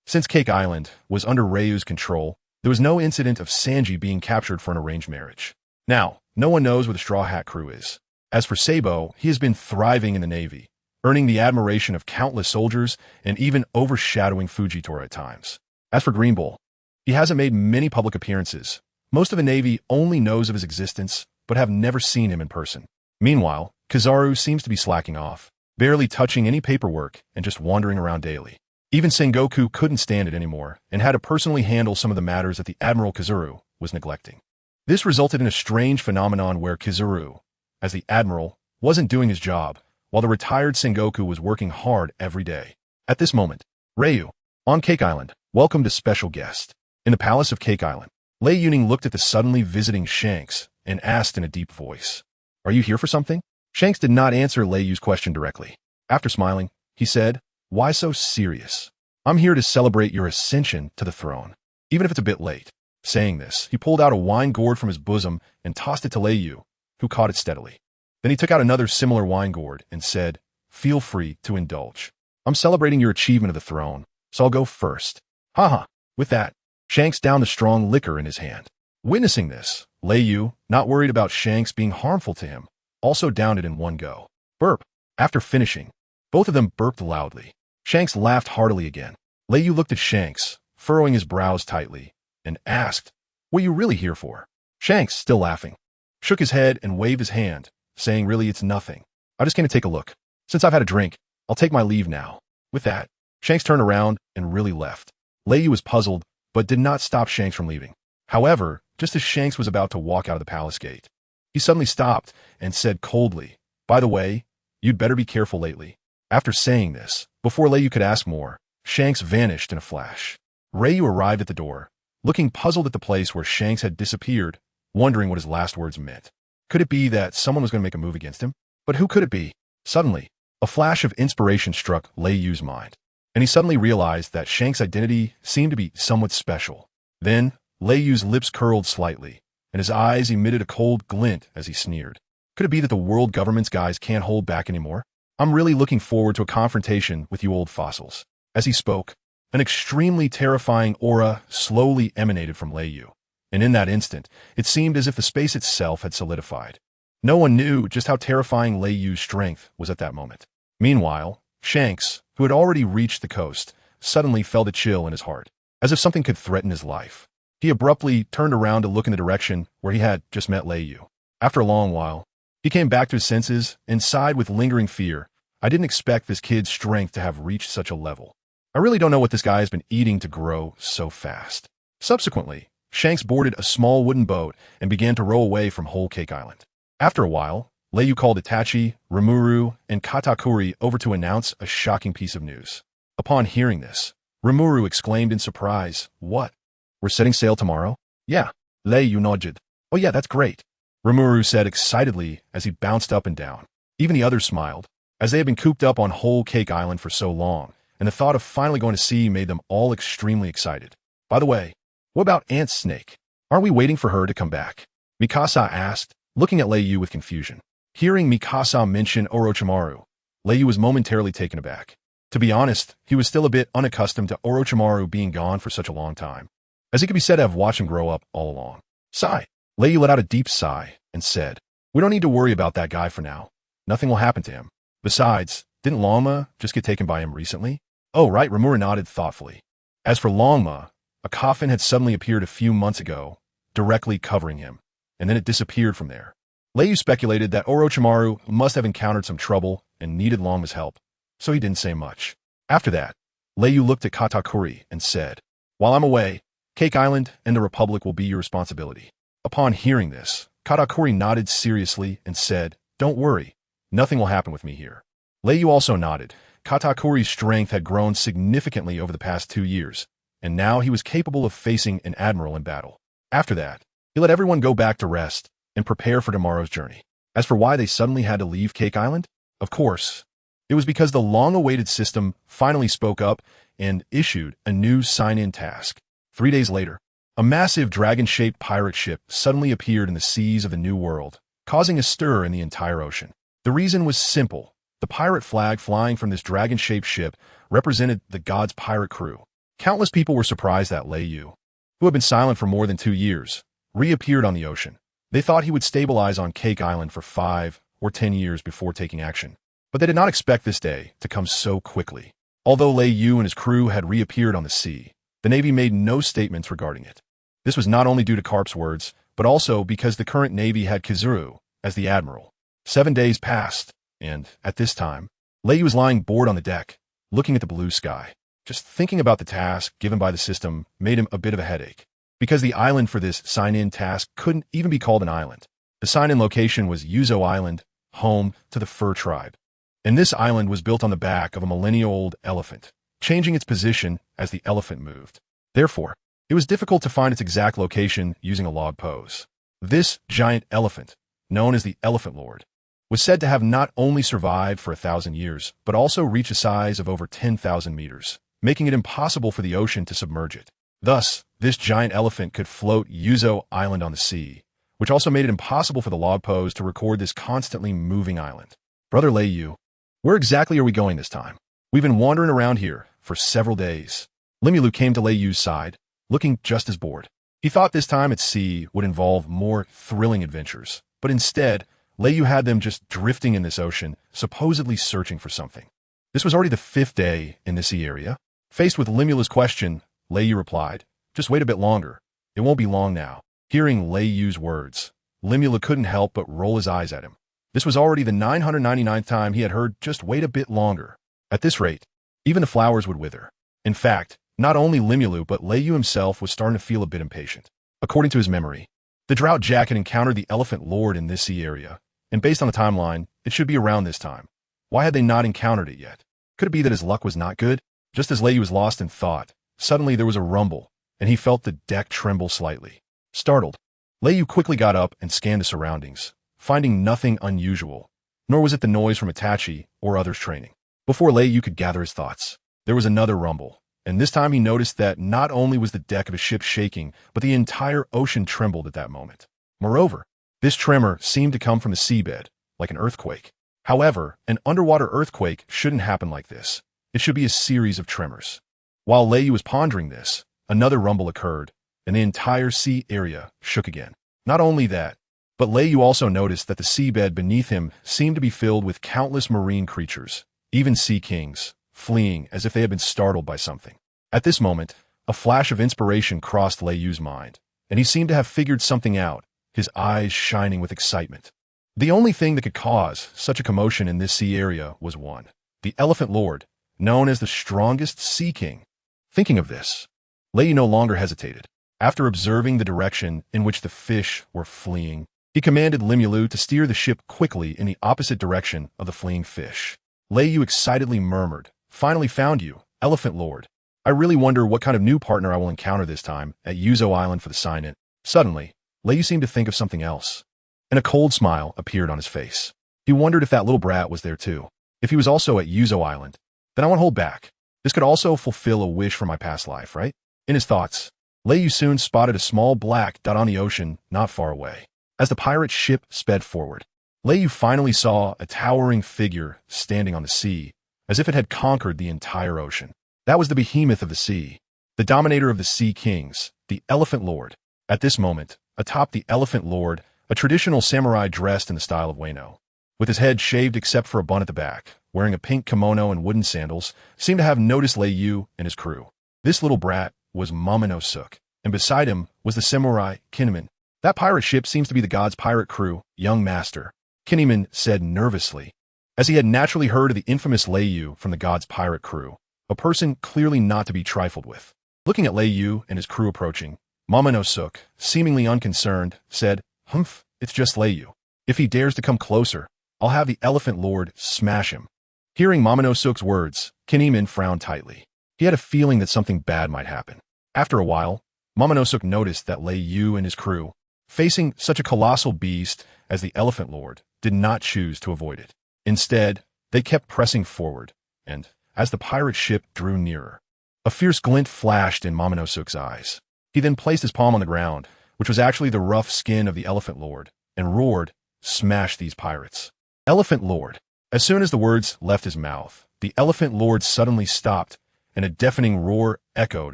Since Cake Island was under Ryu's control, there was no incident of Sanji being captured for an arranged marriage. Now, no one knows where the Straw Hat crew is. As for Sabo, he has been thriving in the Navy, earning the admiration of countless soldiers and even overshadowing Fujitora at times. As for Green Bull, he hasn't made many public appearances. Most of the Navy only knows of his existence, but have never seen him in person. Meanwhile, Kizaru seems to be slacking off, barely touching any paperwork and just wandering around daily. Even Sengoku couldn't stand it anymore and had to personally handle some of the matters that the Admiral Kizaru was neglecting. This resulted in a strange phenomenon where Kizaru, as the Admiral, wasn't doing his job, while the retired Sengoku was working hard every day. At this moment, Ryu, on Cake Island, welcomed a special guest. In the palace of Cake Island, Lei Yuning looked at the suddenly visiting Shanks and asked in a deep voice, "Are you here for something?" Shanks did not answer Lei Yu's question directly. After smiling, he said, "Why so serious? I'm here to celebrate your ascension to the throne, even if it's a bit late." Saying this, he pulled out a wine gourd from his bosom and tossed it to Lei Yu, who caught it steadily. Then he took out another similar wine gourd and said, "Feel free to indulge. I'm celebrating your achievement of the throne, so I'll go first." Haha. With that, Shanks downed the strong liquor in his hand. Witnessing this, Lei Yu, not worried about Shanks being harmful to him, also downed it in one go. Burp. After finishing, both of them burped loudly. Shanks laughed heartily again. Lei Yu looked at Shanks, furrowing his brows tightly, and asked, "What are you really here for?" Shanks, still laughing, shook his head and waved his hand, saying, "Really, it's nothing. I just came to take a look. Since I've had a drink, I'll take my leave now." With that, Shanks turned around and really left. Lei Yu was puzzled, but did not stop Shanks from leaving. However, just as Shanks was about to walk out of the palace gate, he suddenly stopped and said coldly, "By the way, you'd better be careful lately." After saying this, before Lei Yu could ask more, Shanks vanished in a flash. Ryu arrived at the door, looking puzzled at the place where Shanks had disappeared, wondering what his last words meant. Could it be that someone was going to make a move against him? But who could it be? Suddenly, a flash of inspiration struck Lei Yu's mind, and he suddenly realized that Shanks' identity seemed to be somewhat special. Then, Lei Yu's lips curled slightly, and his eyes emitted a cold glint as he sneered. Could it be that the world government's guys can't hold back anymore? I'm really looking forward to a confrontation with you old fossils. As he spoke, an extremely terrifying aura slowly emanated from Lei Yu, and in that instant, it seemed as if the space itself had solidified. No one knew just how terrifying Lei Yu's strength was at that moment. Meanwhile, Shanks, who had already reached the coast, suddenly felt a chill in his heart, as if something could threaten his life. He abruptly turned around to look in the direction where he had just met Lei Yu. After a long while, he came back to his senses and sighed with lingering fear. I didn't expect this kid's strength to have reached such a level. I really don't know what this guy has been eating to grow so fast. Subsequently, Shanks boarded a small wooden boat and began to row away from Whole Cake Island. After a while, Lei Yu called Itachi, Rimuru, and Katakuri over to announce a shocking piece of news. Upon hearing this, Rimuru exclaimed in surprise, "What? We're setting sail tomorrow?" "Yeah," Lei Yu nodded. "Oh yeah, that's great," Rimuru said excitedly as he bounced up and down. Even the others smiled, as they had been cooped up on Whole Cake Island for so long, and the thought of finally going to sea made them all extremely excited. "By the way, what about Aunt Snake? Aren't we waiting for her to come back?" Mikasa asked, looking at Lei Yu with confusion. Hearing Mikasa mention Orochimaru, Lei Yu was momentarily taken aback. To be honest, he was still a bit unaccustomed to Orochimaru being gone for such a long time, as he could be said to have watched him grow up all along. Sigh. Lei Yu let out a deep sigh and said, "We don't need to worry about that guy for now. Nothing will happen to him. Besides, didn't Longma just get taken by him recently?" "Oh, right," Rimuru nodded thoughtfully. As for Longma, a coffin had suddenly appeared a few months ago, directly covering him, and then it disappeared from there. Lei Yu speculated that Orochimaru must have encountered some trouble and needed Longma's help, so he didn't say much. After that, Lei Yu looked at Katakuri and said, "While I'm away, Cake Island and the Republic will be your responsibility." Upon hearing this, Katakuri nodded seriously and said, "Don't worry, nothing will happen with me here." Lei Yu also nodded. Katakuri's strength had grown significantly over the past 2 years, and now he was capable of facing an admiral in battle. After that, he let everyone go back to rest and prepare for tomorrow's journey. As for why they suddenly had to leave Cake Island, of course, it was because the long-awaited system finally spoke up and issued a new sign-in task. 3 days later, a massive dragon-shaped pirate ship suddenly appeared in the seas of the New World, causing a stir in the entire ocean. The reason was simple. The pirate flag flying from this dragon-shaped ship represented the gods' pirate crew. Countless people were surprised that Lei Yu, who had been silent for more than 2 years, reappeared on the ocean. They thought he would stabilize on Cake Island for 5 or 10 years before taking action. But they did not expect this day to come so quickly. Although Lei Yu and his crew had reappeared on the sea, the Navy made no statements regarding it. This was not only due to Karp's words, but also because the current Navy had Kizuru as the admiral. 7 days passed, and, at this time, Lei Yu was lying bored on the deck, looking at the blue sky. Just thinking about the task given by the system made him a bit of a headache, because the island for this sign-in task couldn't even be called an island. The sign-in location was Yuzo Island, home to the Fur Tribe. And this island was built on the back of a millennial-old elephant, changing its position as the elephant moved. Therefore, it was difficult to find its exact location using a log pose. This giant elephant, known as the Elephant Lord, was said to have not only survived for 1,000 years, but also reached a size of over 10,000 meters, making it impossible for the ocean to submerge it. Thus, this giant elephant could float Yuzo Island on the sea, which also made it impossible for the log pose to record this constantly moving island. Brother Lei Yu, where exactly are we going this time? We've been wandering around here for several days. Limulu came to Lei Yu's side, looking just as bored. He thought this time at sea would involve more thrilling adventures, but instead, Lei Yu had them just drifting in this ocean, supposedly searching for something. This was already the 5th day in the sea area. Faced with Limula's question, Lei Yu replied, "Just wait a bit longer. It won't be long now." Hearing Lei Yu's words, Limula couldn't help but roll his eyes at him. This was already the 999th time he had heard "just wait a bit longer." At this rate, even the flowers would wither. In fact, not only Limulu but Lei Yu himself was starting to feel a bit impatient. According to his memory, the Drought Jack had encountered the Elephant Lord in this sea area, and based on the timeline, it should be around this time. Why had they not encountered it yet? Could it be that his luck was not good? Just as Lei Yu was lost in thought, suddenly there was a rumble, and he felt the deck tremble slightly. Startled, Lei Yu quickly got up and scanned the surroundings, finding nothing unusual, nor was it the noise from Itachi or others training. Before Lei Yu could gather his thoughts, there was another rumble, and this time he noticed that not only was the deck of his ship shaking, but the entire ocean trembled at that moment. Moreover, this tremor seemed to come from the seabed, like an earthquake. However, an underwater earthquake shouldn't happen like this. It should be a series of tremors. While Lei Yu was pondering this, another rumble occurred, and the entire sea area shook again. Not only that, but Lei Yu also noticed that the seabed beneath him seemed to be filled with countless marine creatures, even sea kings, fleeing as if they had been startled by something. At this moment, a flash of inspiration crossed Lei Yu's mind, and he seemed to have figured something out, his eyes shining with excitement. The only thing that could cause such a commotion in this sea area was one: the Elephant Lord, known as the strongest sea king. Thinking of this, Lei Yu no longer hesitated. After observing the direction in which the fish were fleeing, he commanded Limulu to steer the ship quickly in the opposite direction of the fleeing fish. Lei Yu excitedly murmured, "Finally found you, Elephant Lord. I really wonder what kind of new partner I will encounter this time at Yuzo Island for the sign-in." Suddenly, Lei Yu seemed to think of something else, and a cold smile appeared on his face. He wondered if that little brat was there too. If he was also at Yuzo Island, then I won't hold back. This could also fulfill a wish from my past life, right? In his thoughts, Lei Yu soon spotted a small black dot on the ocean not far away. As the pirate ship sped forward, Lei Yu finally saw a towering figure standing on the sea, as if it had conquered the entire ocean. That was the behemoth of the sea, the dominator of the Sea Kings, the Elephant Lord. At this moment, atop the Elephant Lord, a traditional samurai dressed in the style of Ueno, with his head shaved except for a bun at the back, wearing a pink kimono and wooden sandals, seemed to have noticed Lei Yu and his crew. This little brat was Momonosuke, and beside him was the samurai Kinemon. "That pirate ship seems to be the God's pirate crew, young master," Kinemon said nervously, as he had naturally heard of the infamous Lei Yu from the God's pirate crew, a person clearly not to be trifled with. Looking at Lei Yu and his crew approaching, Momonosuke, seemingly unconcerned, said, "Humph, it's just Lei Yu. If he dares to come closer, I'll have the Elephant Lord smash him." Hearing Momonosuke's words, Kinemon frowned tightly. He had a feeling that something bad might happen. After a while, Momonosuke noticed that Lei Yu and his crew, facing such a colossal beast as the Elephant Lord, did not choose to avoid it. Instead, they kept pressing forward, and, as the pirate ship drew nearer, a fierce glint flashed in Momonosuke's eyes. He then placed his palm on the ground, which was actually the rough skin of the Elephant Lord, and roared, "Smash these pirates." Elephant Lord. As soon as the words left his mouth, the Elephant Lord suddenly stopped, and a deafening roar echoed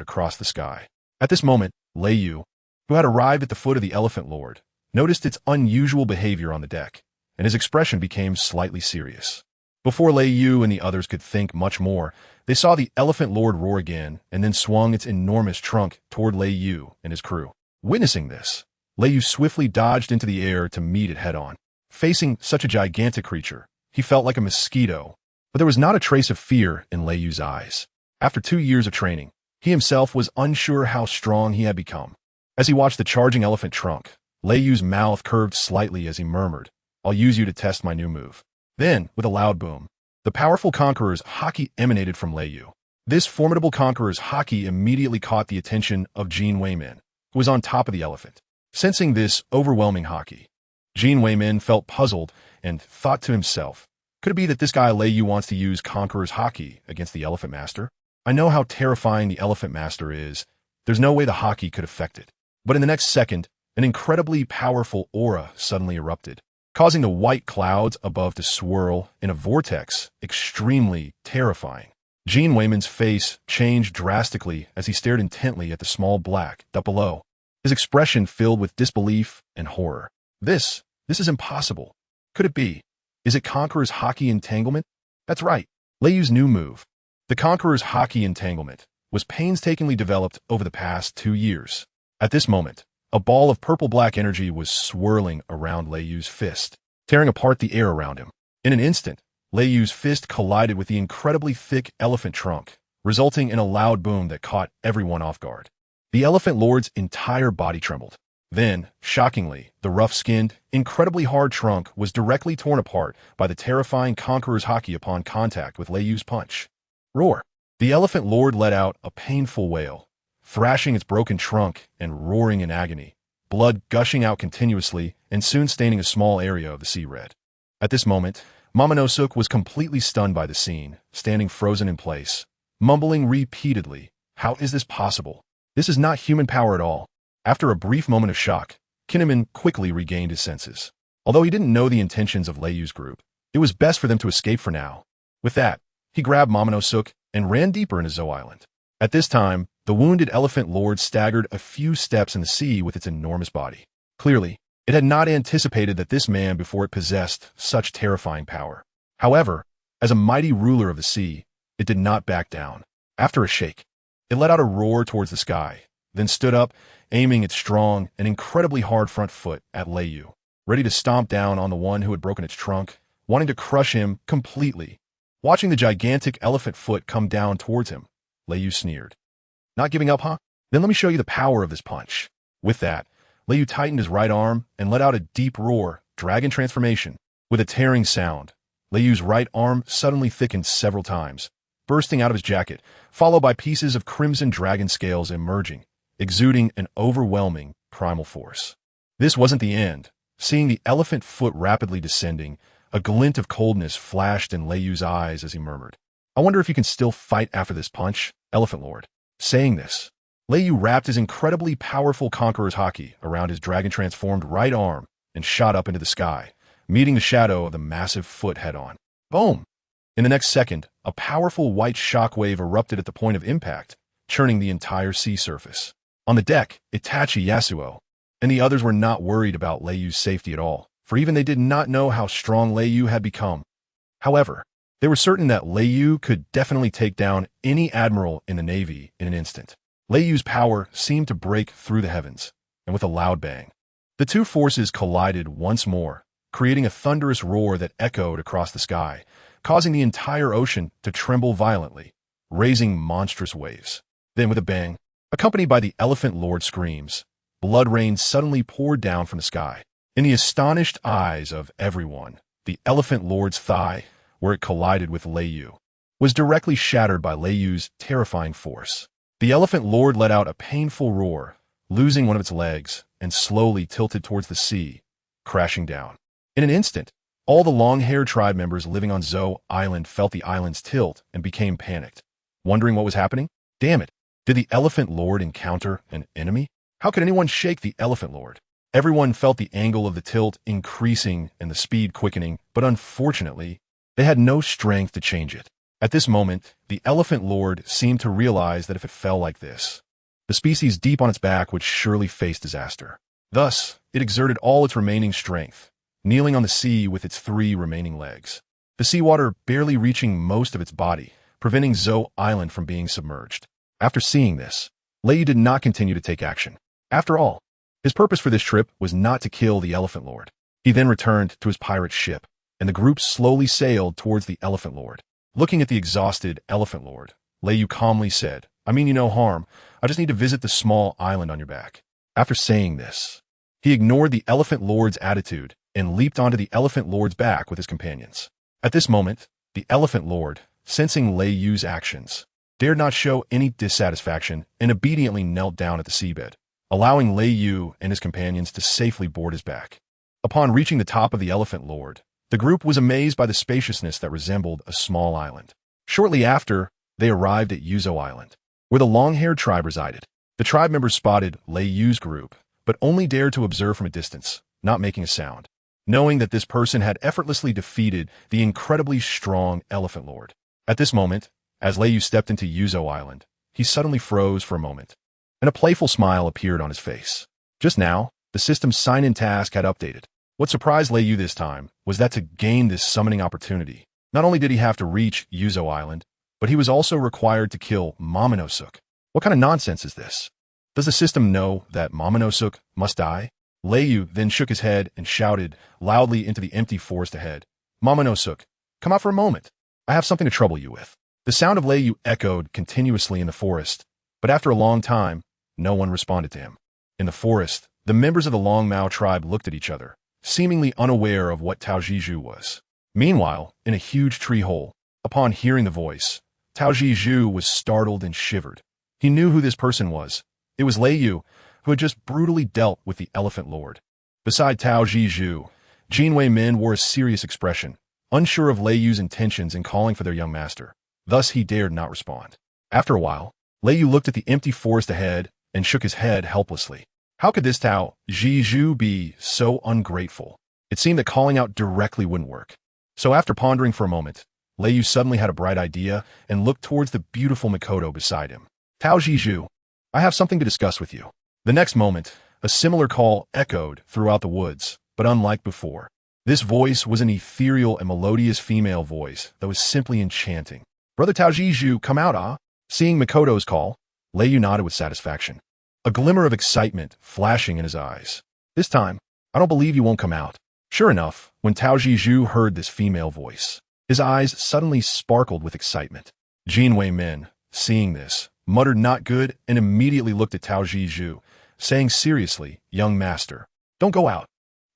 across the sky. At this moment, Lei Yu, who had arrived at the foot of the Elephant Lord, noticed its unusual behavior on the deck, and his expression became slightly serious. Before Lei Yu and the others could think much more, they saw the Elephant Lord roar again and then swung its enormous trunk toward Lei Yu and his crew. Witnessing this, Lei Yu swiftly dodged into the air to meet it head-on. Facing such a gigantic creature, he felt like a mosquito, but there was not a trace of fear in Lei Yu's eyes. After 2 years of training, he himself was unsure how strong he had become. As he watched the charging elephant trunk, Lei Yu's mouth curved slightly as he murmured, "I'll use you to test my new move." Then, with a loud boom, the powerful conqueror's haki emanated from Lei Yu. This formidable conqueror's haki immediately caught the attention of Jin Weimin, who was on top of the elephant. Sensing this overwhelming haki, Jin Weimin felt puzzled and thought to himself, could it be that this guy Lei Yu wants to use Conqueror's haki against the Elephant Master? I know how terrifying the Elephant Master is. There's no way the haki could affect it. But in the next second, an incredibly powerful aura suddenly erupted, causing the white clouds above to swirl in a vortex extremely terrifying. Jin Weimin's face changed drastically as he stared intently at the small black dot below, his expression filled with disbelief and horror. This is impossible. Could it be? Is it Conqueror's haki entanglement? That's right, Lei Yu's new move. The Conqueror's haki entanglement was painstakingly developed over the past 2 years. At this moment, a ball of purple-black energy was swirling around Lei Yu's fist, tearing apart the air around him. In an instant, Lei Yu's fist collided with the incredibly thick elephant trunk, resulting in a loud boom that caught everyone off guard. The Elephant Lord's entire body trembled. Then, shockingly, the rough-skinned, incredibly hard trunk was directly torn apart by the terrifying Conqueror's haki upon contact with Lei Yu's punch. Roar! The Elephant Lord let out a painful wail, thrashing its broken trunk and roaring in agony, blood gushing out continuously and soon staining a small area of the sea red. At this moment, Momonosuke was completely stunned by the scene, standing frozen in place, mumbling repeatedly, "How is this possible? This is not human power at all." After a brief moment of shock, Kinemon quickly regained his senses. Although he didn't know the intentions of Lei Yu's group, it was best for them to escape for now. With that, he grabbed Momonosuke and ran deeper into Zou Island. At this time, the wounded Elephant Lord staggered a few steps in the sea with its enormous body. Clearly, it had not anticipated that this man before it possessed such terrifying power. However, as a mighty ruler of the sea, it did not back down. After a shake, it let out a roar towards the sky, then stood up, aiming its strong and incredibly hard front foot at Lei Yu, ready to stomp down on the one who had broken its trunk, wanting to crush him completely. Watching the gigantic elephant foot come down towards him, Lei Yu sneered. "Not giving up, huh? Then let me show you the power of this punch." With that, Lei Yu tightened his right arm and let out a deep roar, dragon transformation. With a tearing sound, Lei Yu's right arm suddenly thickened several times, bursting out of his jacket, followed by pieces of crimson dragon scales emerging, exuding an overwhelming primal force. This wasn't the end. Seeing the elephant foot rapidly descending, a glint of coldness flashed in Lei Yu's eyes as he murmured, "I wonder if you can still fight after this punch, Elephant Lord." Saying this, Lei Yu wrapped his incredibly powerful Conqueror's haki around his dragon-transformed right arm and shot up into the sky, meeting the shadow of the massive foot head-on. Boom! In the next second, a powerful white shockwave erupted at the point of impact, churning the entire sea surface. On the deck, Itachi Yasuo and the others were not worried about Lei Yu's safety at all, for even they did not know how strong Lei Yu had become. However, they were certain that Lei Yu could definitely take down any admiral in the Navy in an instant. Lei Yu's power seemed to break through the heavens, and with a loud bang, the two forces collided once more, creating a thunderous roar that echoed across the sky, causing the entire ocean to tremble violently, raising monstrous waves. Then with a bang, accompanied by the Elephant Lord's screams, blood rain suddenly poured down from the sky. In the astonished eyes of everyone, the Elephant Lord's thigh, where it collided with Lei Yu, was directly shattered by Lei Yu's terrifying force. The Elephant Lord let out a painful roar, losing one of its legs, and slowly tilted towards the sea, crashing down. In an instant, all the long-haired tribe members living on Zou Island felt the island's tilt and became panicked, wondering what was happening. Damn it! Did the Elephant Lord encounter an enemy? How could anyone shake the Elephant Lord? Everyone felt the angle of the tilt increasing and the speed quickening, but unfortunately, they had no strength to change it. At this moment, the Elephant Lord seemed to realize that if it fell like this, the species deep on its back would surely face disaster. Thus, it exerted all its remaining strength, kneeling on the sea with its 3 remaining legs, the seawater barely reaching most of its body, preventing Zou Island from being submerged. After seeing this, Lei did not continue to take action. After all, his purpose for this trip was not to kill the Elephant Lord. He then returned to his pirate ship, and the group slowly sailed towards the Elephant Lord. Looking at the exhausted Elephant Lord, Lei calmly said, "I mean you no harm. I just need to visit the small island on your back." After saying this, he ignored the Elephant Lord's attitude and leaped onto the Elephant Lord's back with his companions. At this moment, the Elephant Lord, sensing Lei's actions, dared not show any dissatisfaction and obediently knelt down at the seabed, allowing Lei and his companions to safely board his back. Upon reaching the top of the Elephant Lord, the group was amazed by the spaciousness that resembled a small island. Shortly after, they arrived at Yuzo Island, where the long-haired tribe resided. The tribe members spotted Lei's group, but only dared to observe from a distance, not making a sound, knowing that this person had effortlessly defeated the incredibly strong Elephant Lord. At this moment, as Lei stepped into Yuzo Island, he suddenly froze for a moment, and a playful smile appeared on his face. Just now, the system's sign-in task had updated. What surprised Lei this time was that to gain this summoning opportunity, not only did he have to reach Yuzo Island, but he was also required to kill Momonosuke. What kind of nonsense is this? Does the system know that Momonosuke must die? Lei then shook his head and shouted loudly into the empty forest ahead, "Momonosuke, come out for a moment. I have something to trouble you with." The sound of Lei echoed continuously in the forest, but after a long time, no one responded to him. In the forest, the members of the Long Mao tribe looked at each other, seemingly unaware of what Tao Jiju was. Meanwhile, in a huge tree hole, upon hearing the voice, Tao Jiju was startled and shivered. He knew who this person was. It was Lei, who had just brutally dealt with the Elephant Lord. Beside Tao Jiju, Jinwei men wore a serious expression, unsure of Lei's intentions in calling for their young master. Thus he dared not respond. After a while, Lei looked at the empty forest ahead and shook his head helplessly. How could this Tao Jiju be so ungrateful? It seemed that calling out directly wouldn't work. So after pondering for a moment, Lei suddenly had a bright idea and looked towards the beautiful Mikoto beside him. "Tao Jiju, I have something to discuss with you." The next moment, a similar call echoed throughout the woods, but unlike before. This voice was an ethereal and melodious female voice that was simply enchanting. "Brother Tao Jiju, come out, ah?" Seeing Mikoto's call, Lei nodded with satisfaction, a glimmer of excitement flashing in his eyes. "This time, I don't believe you won't come out." Sure enough, when Tao Jiju heard this female voice, his eyes suddenly sparkled with excitement. Jinwei men, seeing this, muttered not good and immediately looked at Tao Jiju, saying seriously, "Young master, don't go out.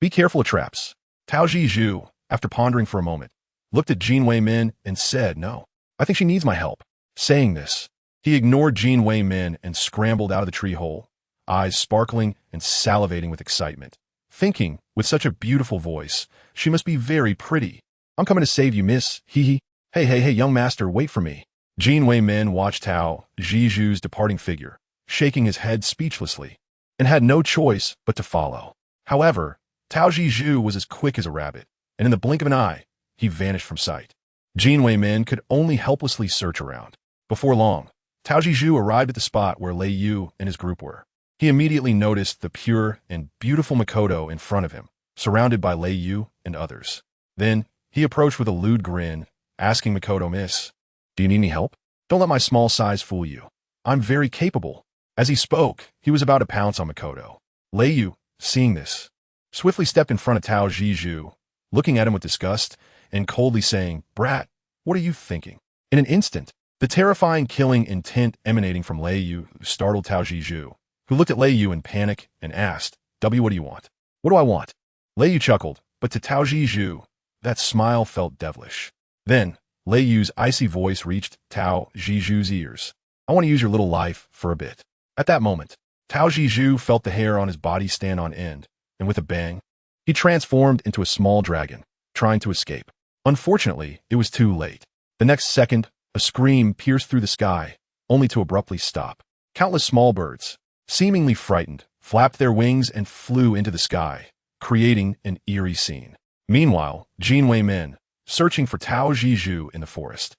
Be careful of traps." Tao Jiju, after pondering for a moment, looked at Jinwei men and said, "No, I think she needs my help." Saying this, he ignored Jinwei men and scrambled out of the tree hole, eyes sparkling and salivating with excitement, thinking, with such a beautiful voice, she must be very pretty. "I'm coming to save you, miss, hee. Hey, young master, wait for me." Jinwei men watched Tao Jiju's departing figure, shaking his head speechlessly, and had no choice but to follow. However, Tao Jiju was as quick as a rabbit, and in the blink of an eye, he vanished from sight. Jinwei men could only helplessly search around. Before long, Tao Jiju arrived at the spot where Lei and his group were. He immediately noticed the pure and beautiful Mikoto in front of him, surrounded by Lei and others. Then, he approached with a lewd grin, asking Mikoto, "Miss, do you need any help? Don't let my small size fool you. I'm very capable." As he spoke, he was about to pounce on Mikoto. Lei, seeing this, swiftly stepped in front of Tao Jiju, looking at him with disgust and coldly saying, "Brat, what are you thinking?" In an instant, the terrifying killing intent emanating from Lei startled Tao Jiju, who looked at Lei in panic and asked, "What do you want?" "What do I want?" Lei chuckled, but to Tao Jiju, that smile felt devilish. Then, Lei's icy voice reached Tao Jiju's ears. "I want to use your little life for a bit." At that moment, Tao Jiju felt the hair on his body stand on end, and with a bang, he transformed into a small dragon, trying to escape. Unfortunately, it was too late. The next second, a scream pierced through the sky, only to abruptly stop. Countless small birds, seemingly frightened, flapped their wings and flew into the sky, creating an eerie scene. Meanwhile, Jinwei men, searching for Tao Jiju in the forest,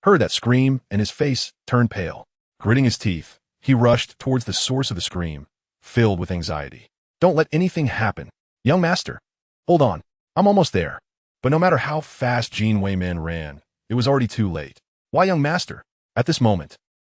heard that scream, and his face turned pale. Gritting his teeth, he rushed towards the source of the scream, filled with anxiety. Don't let anything happen. Young master. Hold on. I'm almost there. But no matter how fast Jin Wei Min ran, it was already too late. Why, young master? At this moment,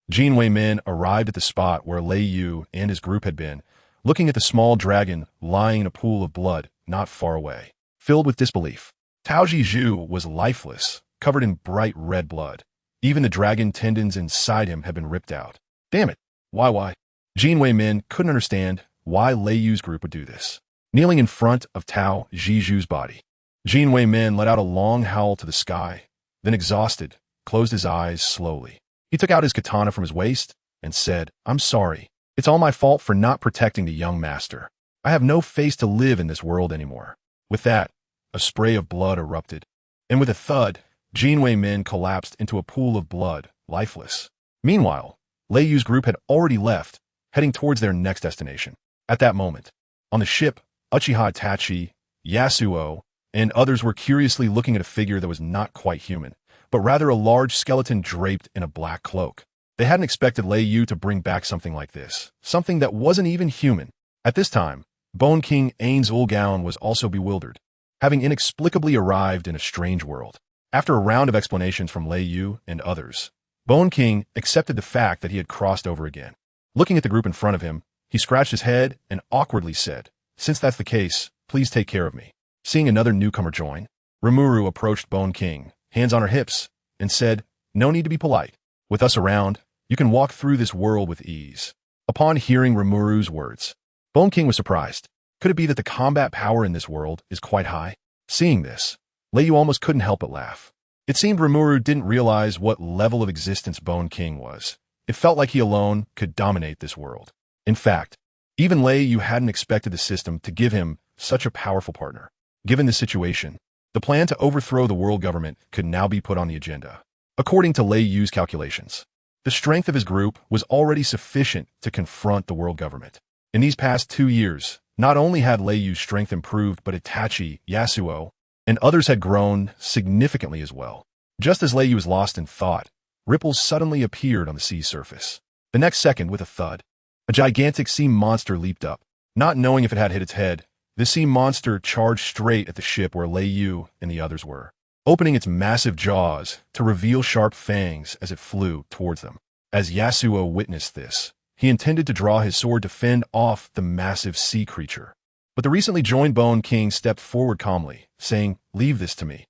Jin Wei Min arrived at the spot where Lei Yu and his group had been, looking at the small dragon lying in a pool of blood not far away. Filled with disbelief, Tao Zhu was lifeless, covered in bright red blood. Even the dragon tendons inside him had been ripped out. Damn it. Why? Jin Wei Min couldn't understand why Lei Yu's group would do this. Kneeling in front of Tao Zhu's body, Jin Wei Min let out a long howl to the sky, then exhausted, closed his eyes slowly. He took out his katana from his waist and said, I'm sorry. It's all my fault for not protecting the young master. I have no face to live in this world anymore. With that, a spray of blood erupted, and with a thud, Jin Wei Min collapsed into a pool of blood, lifeless. Meanwhile, Lei Yu's group had already left, heading towards their next destination. At that moment, on the ship, Uchiha Itachi, Yasuo, and others were curiously looking at a figure that was not quite human, but rather a large skeleton draped in a black cloak. They hadn't expected Lei Yu to bring back something like this, something that wasn't even human. At this time, Bone King Ain's Ulgaon was also bewildered, having inexplicably arrived in a strange world. After a round of explanations from Lei Yu and others, Bone King accepted the fact that he had crossed over again. Looking at the group in front of him, he scratched his head and awkwardly said, Since that's the case, please take care of me. Seeing another newcomer join, Rimuru approached Bone King, hands on her hips, and said, No need to be polite. With us around, you can walk through this world with ease. Upon hearing Rimuru's words, Bone King was surprised. Could it be that the combat power in this world is quite high? Seeing this, Lei Yu almost couldn't help but laugh. It seemed Rimuru didn't realize what level of existence Bone King was. It felt like he alone could dominate this world. In fact, even Lei Yu hadn't expected the system to give him such a powerful partner. Given the situation, the plan to overthrow the world government could now be put on the agenda. According to Lei Yu's calculations, the strength of his group was already sufficient to confront the world government. In these past 2 years, not only had Lei Yu's strength improved, but Itachi, Yasuo, and others had grown significantly as well. Just as Lei Yu was lost in thought, ripples suddenly appeared on the sea's surface. The next second, with a thud, a gigantic sea monster leaped up. Not knowing if it had hit its head, the sea monster charged straight at the ship where Lei Yu and the others were, opening its massive jaws to reveal sharp fangs as it flew towards them. As Yasuo witnessed this, he intended to draw his sword to fend off the massive sea creature. But the recently joined Bone King stepped forward calmly, saying, Leave this to me.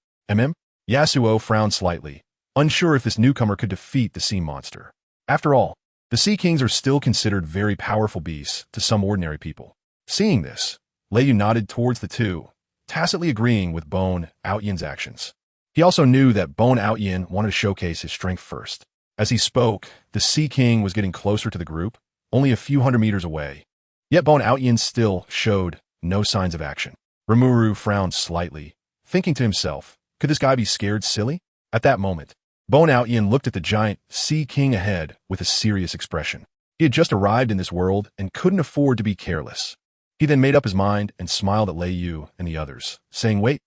Yasuo frowned slightly, unsure if this newcomer could defeat the sea monster. After all, the Sea Kings are still considered very powerful beasts to some ordinary people. Seeing this, Lei Yu nodded towards the two, tacitly agreeing with Bone Outyen's actions. He also knew that Bone Outyen wanted to showcase his strength first. As he spoke, the Sea King was getting closer to the group, only a few hundred meters away. Yet Bone Outyen still showed no signs of action. Rimuru frowned slightly, thinking to himself, could this guy be scared silly? At that moment, Bone Outyen looked at the giant Sea King ahead with a serious expression. He had just arrived in this world and couldn't afford to be careless. He then made up his mind and smiled at Lei Yu and the others, saying, Wait,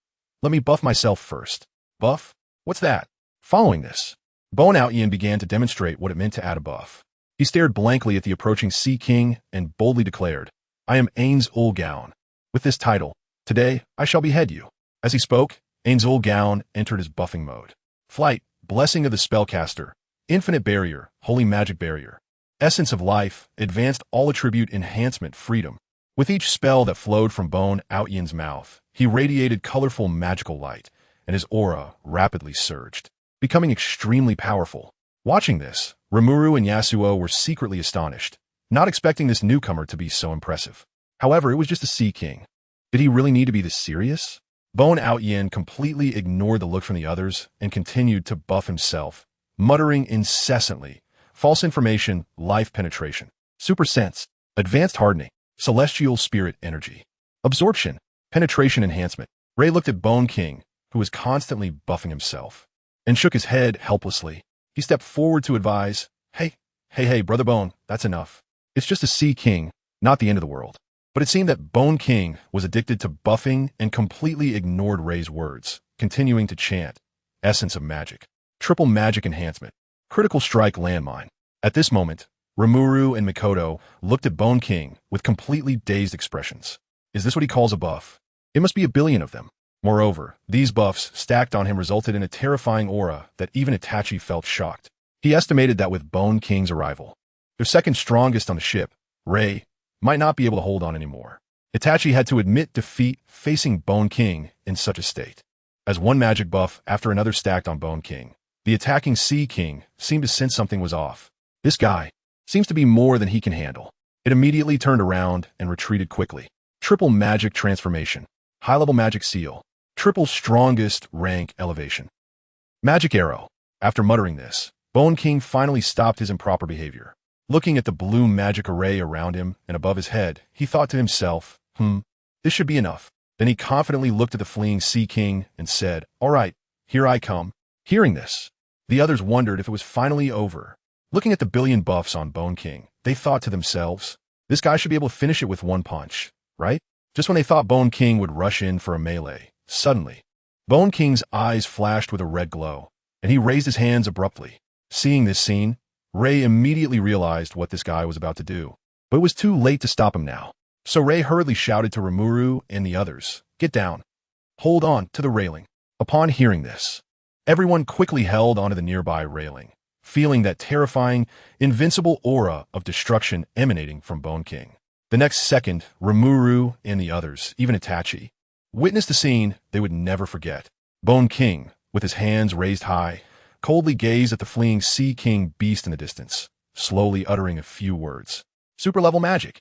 let me buff myself first. Buff? What's that? Following this, Bone Outyen began to demonstrate what it meant to add a buff. He stared blankly at the approaching Sea King and boldly declared, I am Ain's Ulgaon. With this title, today I shall behead you. As he spoke, Ain's Ulgaon entered his buffing mode. Flight, Blessing of the Spellcaster, Infinite Barrier, Holy Magic Barrier, Essence of Life, Advanced All Attribute Enhancement, Freedom. With each spell that flowed from Bone Outyen's mouth, he radiated colorful magical light, and his aura rapidly surged, becoming extremely powerful. Watching this, Rimuru and Yasuo were secretly astonished, not expecting this newcomer to be so impressive. However, it was just a Sea King. Did he really need to be this serious? Bone Outyen completely ignored the look from the others and continued to buff himself, muttering incessantly, False Information, Life Penetration, Super Sense, Advanced Hardening, Celestial Spirit Energy, Absorption, Penetration Enhancement. Ray looked at Bone King, who was constantly buffing himself, and shook his head helplessly. He stepped forward to advise, Hey, Brother Bone, that's enough. It's just a Sea King, not the end of the world. But it seemed that Bone King was addicted to buffing and completely ignored Ray's words, continuing to chant, Essence of Magic, Triple magic enhancement. Critical strike landmine. At this moment, Rimuru and Mikoto looked at Bone King with completely dazed expressions. Is this what he calls a buff? It must be a billion of them. Moreover, these buffs stacked on him resulted in a terrifying aura that even Itachi felt shocked. He estimated that with Bone King's arrival, their second strongest on the ship, Ray, might not be able to hold on anymore. Itachi had to admit defeat facing Bone King in such a state. As one magic buff after another stacked on Bone King, the attacking Sea King seemed to sense something was off. This guy seems to be more than he can handle. It immediately turned around and retreated quickly. Triple magic transformation. High-level magic seal. Triple strongest rank elevation. Magic arrow. After muttering this, Bone King finally stopped his improper behavior. Looking at the blue magic array around him and above his head, he thought to himself, this should be enough. Then he confidently looked at the fleeing Sea King and said, all right, here I come. Hearing this, the others wondered if it was finally over. Looking at the billion buffs on Bone King, they thought to themselves, this guy should be able to finish it with one punch, right? Just when they thought Bone King would rush in for a melee, suddenly, Bone King's eyes flashed with a red glow, and he raised his hands abruptly. Seeing this scene, Ray immediately realized what this guy was about to do, but it was too late to stop him now. So Ray hurriedly shouted to Rimuru and the others, get down. Hold on to the railing. Upon hearing this, everyone quickly held onto the nearby railing, feeling that terrifying, invincible aura of destruction emanating from Bone King. The next second, Rimuru and the others, even Itachi, witnessed a scene they would never forget. Bone King, with his hands raised high, coldly gazed at the fleeing Sea King beast in the distance, slowly uttering a few words. Super-level magic.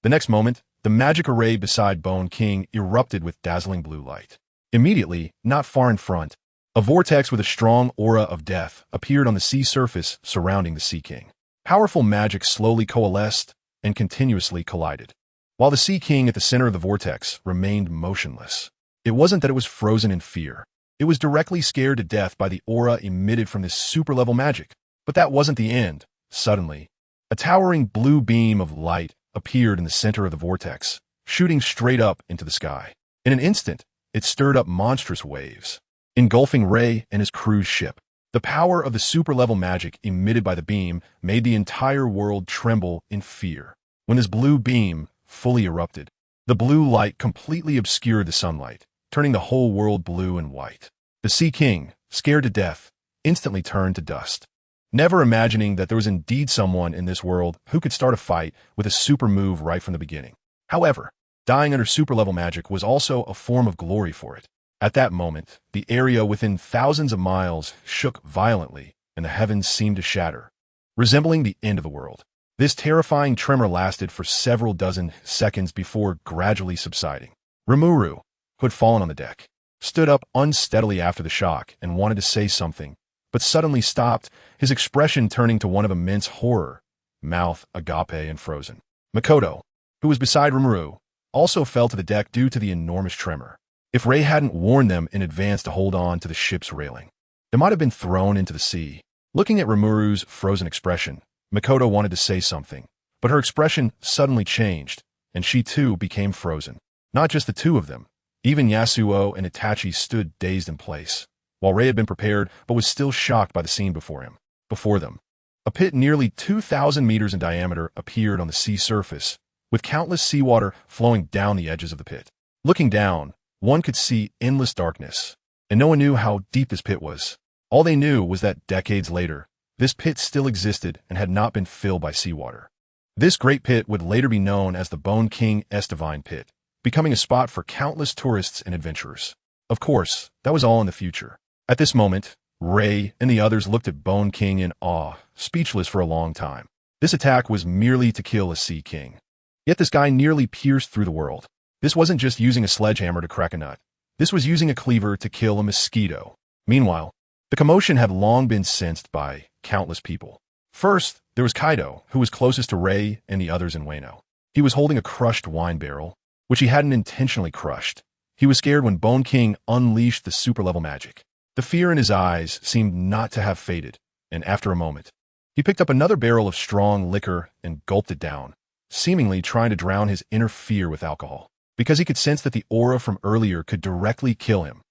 The next moment, the magic array beside Bone King erupted with dazzling blue light. Immediately, not far in front, a vortex with a strong aura of death appeared on the sea surface surrounding the Sea King. Powerful magic slowly coalesced and continuously collided, while the Sea King at the center of the vortex remained motionless. It wasn't that it was frozen in fear. It was directly scared to death by the aura emitted from this super-level magic. But that wasn't the end. Suddenly, a towering blue beam of light appeared in the center of the vortex, shooting straight up into the sky. In an instant, it stirred up monstrous waves, engulfing Ray and his crew's ship. The power of the super-level magic emitted by the beam made the entire world tremble in fear. When this blue beam fully erupted, the blue light completely obscured the sunlight, turning the whole world blue and white. The Sea King, scared to death, instantly turned to dust, never imagining that there was indeed someone in this world who could start a fight with a super move right from the beginning. However, dying under super-level magic was also a form of glory for it. At that moment, the area within thousands of miles shook violently, and the heavens seemed to shatter, resembling the end of the world. This terrifying tremor lasted for several dozen seconds before gradually subsiding. Rimuru, who had fallen on the deck, stood up unsteadily after the shock and wanted to say something, but suddenly stopped, his expression turning to one of immense horror, mouth agape and frozen. Mikoto, who was beside Rimuru, also fell to the deck due to the enormous tremor. If Ray hadn't warned them in advance to hold on to the ship's railing, they might have been thrown into the sea. Looking at Rimuru's frozen expression, Mikoto wanted to say something, but her expression suddenly changed, and she too became frozen. Not just the two of them. Even Yasuo and Itachi stood dazed in place, while Ray had been prepared but was still shocked by the scene before him. Before them, a pit nearly 2,000 meters in diameter appeared on the sea surface, with countless seawater flowing down the edges of the pit. Looking down, one could see endless darkness, and no one knew how deep this pit was. All they knew was that decades later, this pit still existed and had not been filled by seawater. This great pit would later be known as the Bone King Estivine Pit, becoming a spot for countless tourists and adventurers. Of course, that was all in the future. At this moment, Ray and the others looked at Bone King in awe, speechless for a long time. This attack was merely to kill a Sea King. Yet this guy nearly pierced through the world. This wasn't just using a sledgehammer to crack a nut. This was using a cleaver to kill a mosquito. Meanwhile, the commotion had long been sensed by countless people. First, there was Kaido, who was closest to Ray and the others in Wano. He was holding a crushed wine barrel, which he hadn't intentionally crushed. He was scared when Bone King unleashed the super-level magic. The fear in his eyes seemed not to have faded, and after a moment, he picked up another barrel of strong liquor and gulped it down, seemingly trying to drown his inner fear with alcohol, because he could sense that the aura from earlier could directly kill him.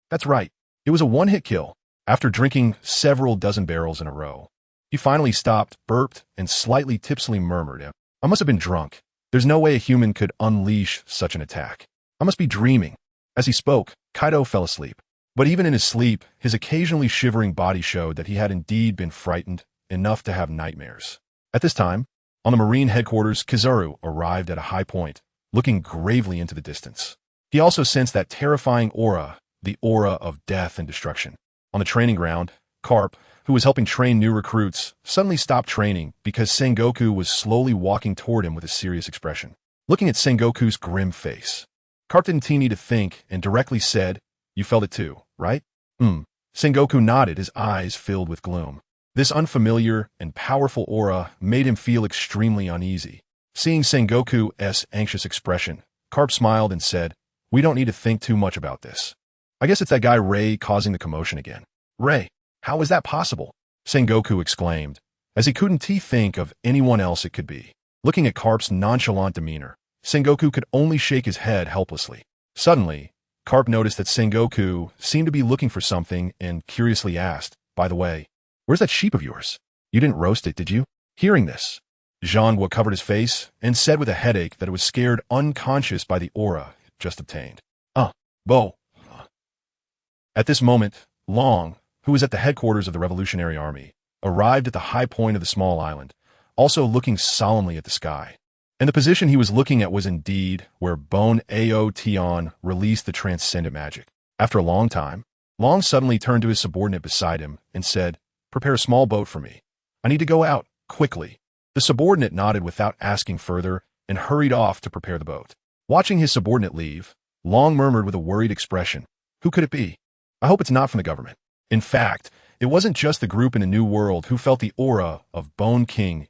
That's right, it was a one-hit kill. After drinking several dozen barrels in a row, he finally stopped, burped, and slightly tipsily murmured, I must have been drunk. There's no way a human could unleash such an attack. I must be dreaming. As he spoke, Kaido fell asleep. But even in his sleep, his occasionally shivering body showed that he had indeed been frightened enough to have nightmares. At this time, on the Marine headquarters, Kizaru arrived at a high point, looking gravely into the distance. He also sensed that terrifying aura, the aura of death and destruction. On the training ground, Carp, who was helping train new recruits, suddenly stopped training because Sengoku was slowly walking toward him with a serious expression. Looking at Sengoku's grim face, Carp didn't need to think and directly said, You felt it too, right? Sengoku nodded, his eyes filled with gloom. This unfamiliar and powerful aura made him feel extremely uneasy. Seeing Sengoku's anxious expression, Carp smiled and said, We don't need to think too much about this. I guess it's that guy Ray causing the commotion again. Ray? How is that possible? Sengoku exclaimed, as he couldn't think of anyone else it could be. Looking at Carp's nonchalant demeanor, Sengoku could only shake his head helplessly. Suddenly, Carp noticed that Sengoku seemed to be looking for something and curiously asked, By the way, where's that sheep of yours? You didn't roast it, did you? Hearing this, Zhanhua covered his face and said with a headache that it was scared unconscious by the aura it just obtained. Bo. At this moment, Long, who was at the headquarters of the Revolutionary Army, arrived at the high point of the small island, also looking solemnly at the sky. And the position he was looking at was indeed where Bone Ao Tion released the transcendent magic. After a long time, Long suddenly turned to his subordinate beside him and said, Prepare a small boat for me. I need to go out, quickly. The subordinate nodded without asking further and hurried off to prepare the boat. Watching his subordinate leave, Long murmured with a worried expression, Who could it be? I hope it's not from the government. In fact, it wasn't just the group in the New World who felt the aura of Bone King's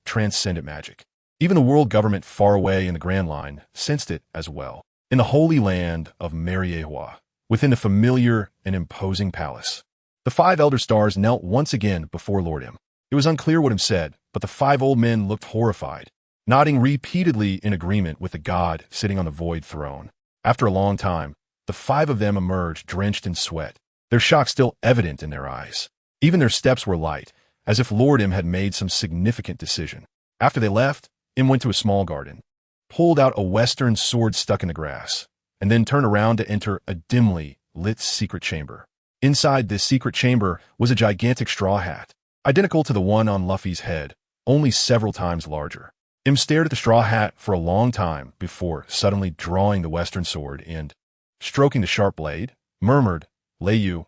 transcendent magic. Even the world government far away in the Grand Line sensed it as well. In the holy land of Mariehua, within the familiar and imposing palace, the 5 elder stars knelt once again before Lord M. It was unclear what him said, but the 5 old men looked horrified, nodding repeatedly in agreement with the god sitting on the void throne. After a long time, the 5 of them emerged drenched in sweat, their shock still evident in their eyes. Even their steps were light, as if Lord M had made some significant decision. After they left, M went to a small garden, pulled out a western sword stuck in the grass, and then turned around to enter a dimly lit secret chamber. Inside this secret chamber was a gigantic straw hat, identical to the one on Luffy's head, only several times larger. M stared at the straw hat for a long time before suddenly drawing the western sword and, stroking the sharp blade, murmured, Leiyu,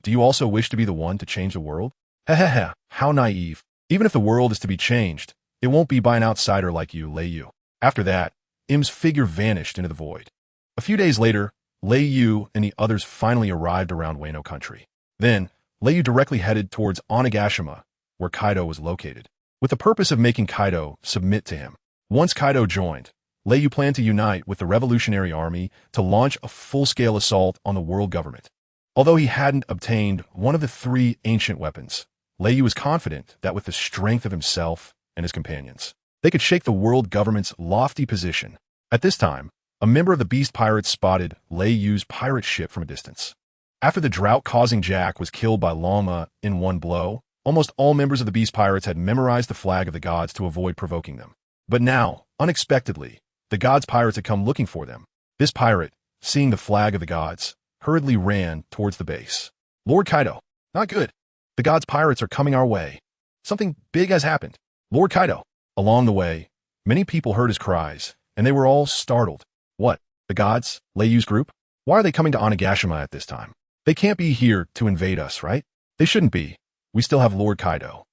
do you also wish to be the one to change the world? How naive. Even if the world is to be changed, it won't be by an outsider like you, Leiyu. After that, M's figure vanished into the void. A few days later, Leiyu and the others finally arrived around Wano country. Then, Leiyu directly headed towards Onigashima, where Kaido was located, with the purpose of making Kaido submit to him. Once Kaido joined, Leiyu planned to unite with the Revolutionary Army to launch a full-scale assault on the world government. Although he hadn't obtained one of the 3 ancient weapons, Leiyu was confident that with the strength of himself and his companions, they could shake the world government's lofty position. At this time, a member of the Beast Pirates spotted Leiyu's pirate ship from a distance. After the drought-causing Jack was killed by Longma in one blow, almost all members of the Beast Pirates had memorized the flag of the gods to avoid provoking them. But now, unexpectedly, the gods' pirates had come looking for them. This pirate, seeing the flag of the gods, hurriedly ran towards the base. Lord Kaido, not good. The gods' pirates are coming our way. Something big has happened. Lord Kaido. Along the way, many people heard his cries, and they were all startled. What? The gods? Leiyu's group? Why are they coming to Onigashima at this time? They can't be here to invade us, right? They shouldn't be. We still have Lord Kaido.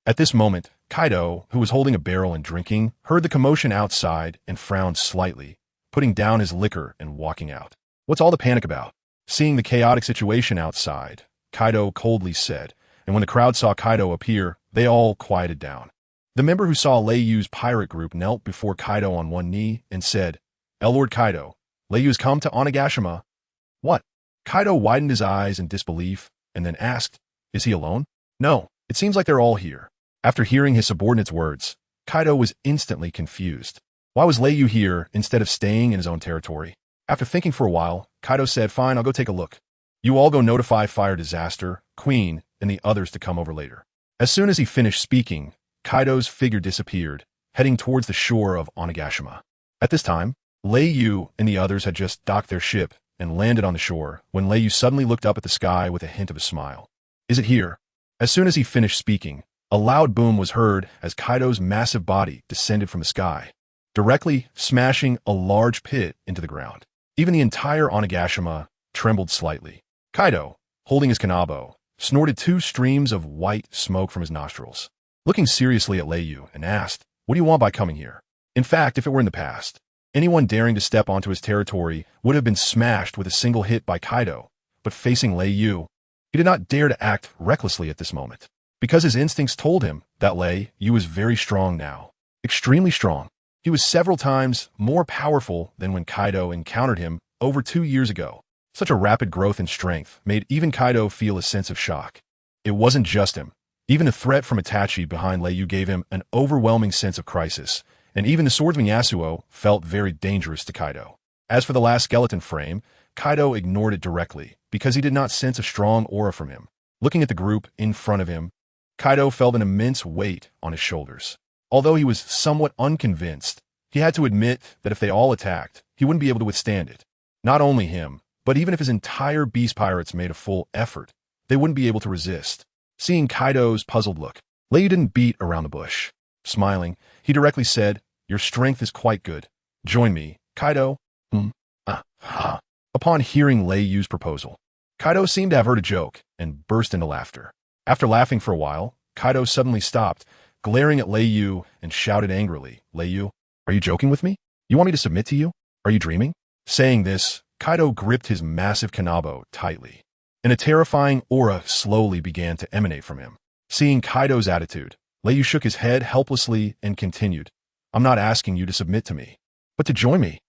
At this moment, Kaido, who was holding a barrel and drinking, heard the commotion outside and frowned slightly, putting down his liquor and walking out. What's all the panic about? Seeing the chaotic situation outside, Kaido coldly said, and when the crowd saw Kaido appear, they all quieted down. The member who saw Leiyu's pirate group knelt before Kaido on one knee and said, Lord Kaido, Leiyu's come to Onigashima. What? Kaido widened his eyes in disbelief and then asked, Is he alone? No, it seems like they're all here. After hearing his subordinate's words, Kaido was instantly confused. Why was Leiyu here instead of staying in his own territory? After thinking for a while, Kaido said, Fine, I'll go take a look. You all go notify Fire Disaster, Queen, and the others to come over later. As soon as he finished speaking, Kaido's figure disappeared, heading towards the shore of Onigashima. At this time, Leiyu and the others had just docked their ship and landed on the shore when Leiyu suddenly looked up at the sky with a hint of a smile. Is it here? As soon as he finished speaking, a loud boom was heard as Kaido's massive body descended from the sky, directly smashing a large pit into the ground. Even the entire Onigashima trembled slightly. Kaido, holding his kanabo, snorted 2 streams of white smoke from his nostrils, looking seriously at Leiyu and asked, "What do you want by coming here?" In fact, if it were in the past, anyone daring to step onto his territory would have been smashed with a single hit by Kaido, but facing Leiyu, he did not dare to act recklessly at this moment, because his instincts told him that Leiyu was very strong now, extremely strong. He was several times more powerful than when Kaido encountered him over 2 years ago. Such a rapid growth in strength made even Kaido feel a sense of shock. It wasn't just him. Even the threat from Itachi behind Leiyu gave him an overwhelming sense of crisis, and even the swordsman Yasuo felt very dangerous to Kaido. As for the last skeleton frame, Kaido ignored it directly because he did not sense a strong aura from him. Looking at the group in front of him, Kaido felt an immense weight on his shoulders. Although he was somewhat unconvinced, he had to admit that if they all attacked, he wouldn't be able to withstand it. Not only him, but even if his entire beast pirates made a full effort, they wouldn't be able to resist. Seeing Kaido's puzzled look, Leiyu didn't beat around the bush. Smiling, he directly said, "Your strength is quite good. Join me, Kaido." Upon hearing Leiyu's proposal, Kaido seemed to have heard a joke and burst into laughter. After laughing for a while, Kaido suddenly stopped, glaring at Leiyu and shouted angrily, "Leiyu, are you joking with me? You want me to submit to you? Are you dreaming?" Saying this, Kaido gripped his massive kanabo tightly, and a terrifying aura slowly began to emanate from him. Seeing Kaido's attitude, Leiyu shook his head helplessly and continued, "I'm not asking you to submit to me, but to join me.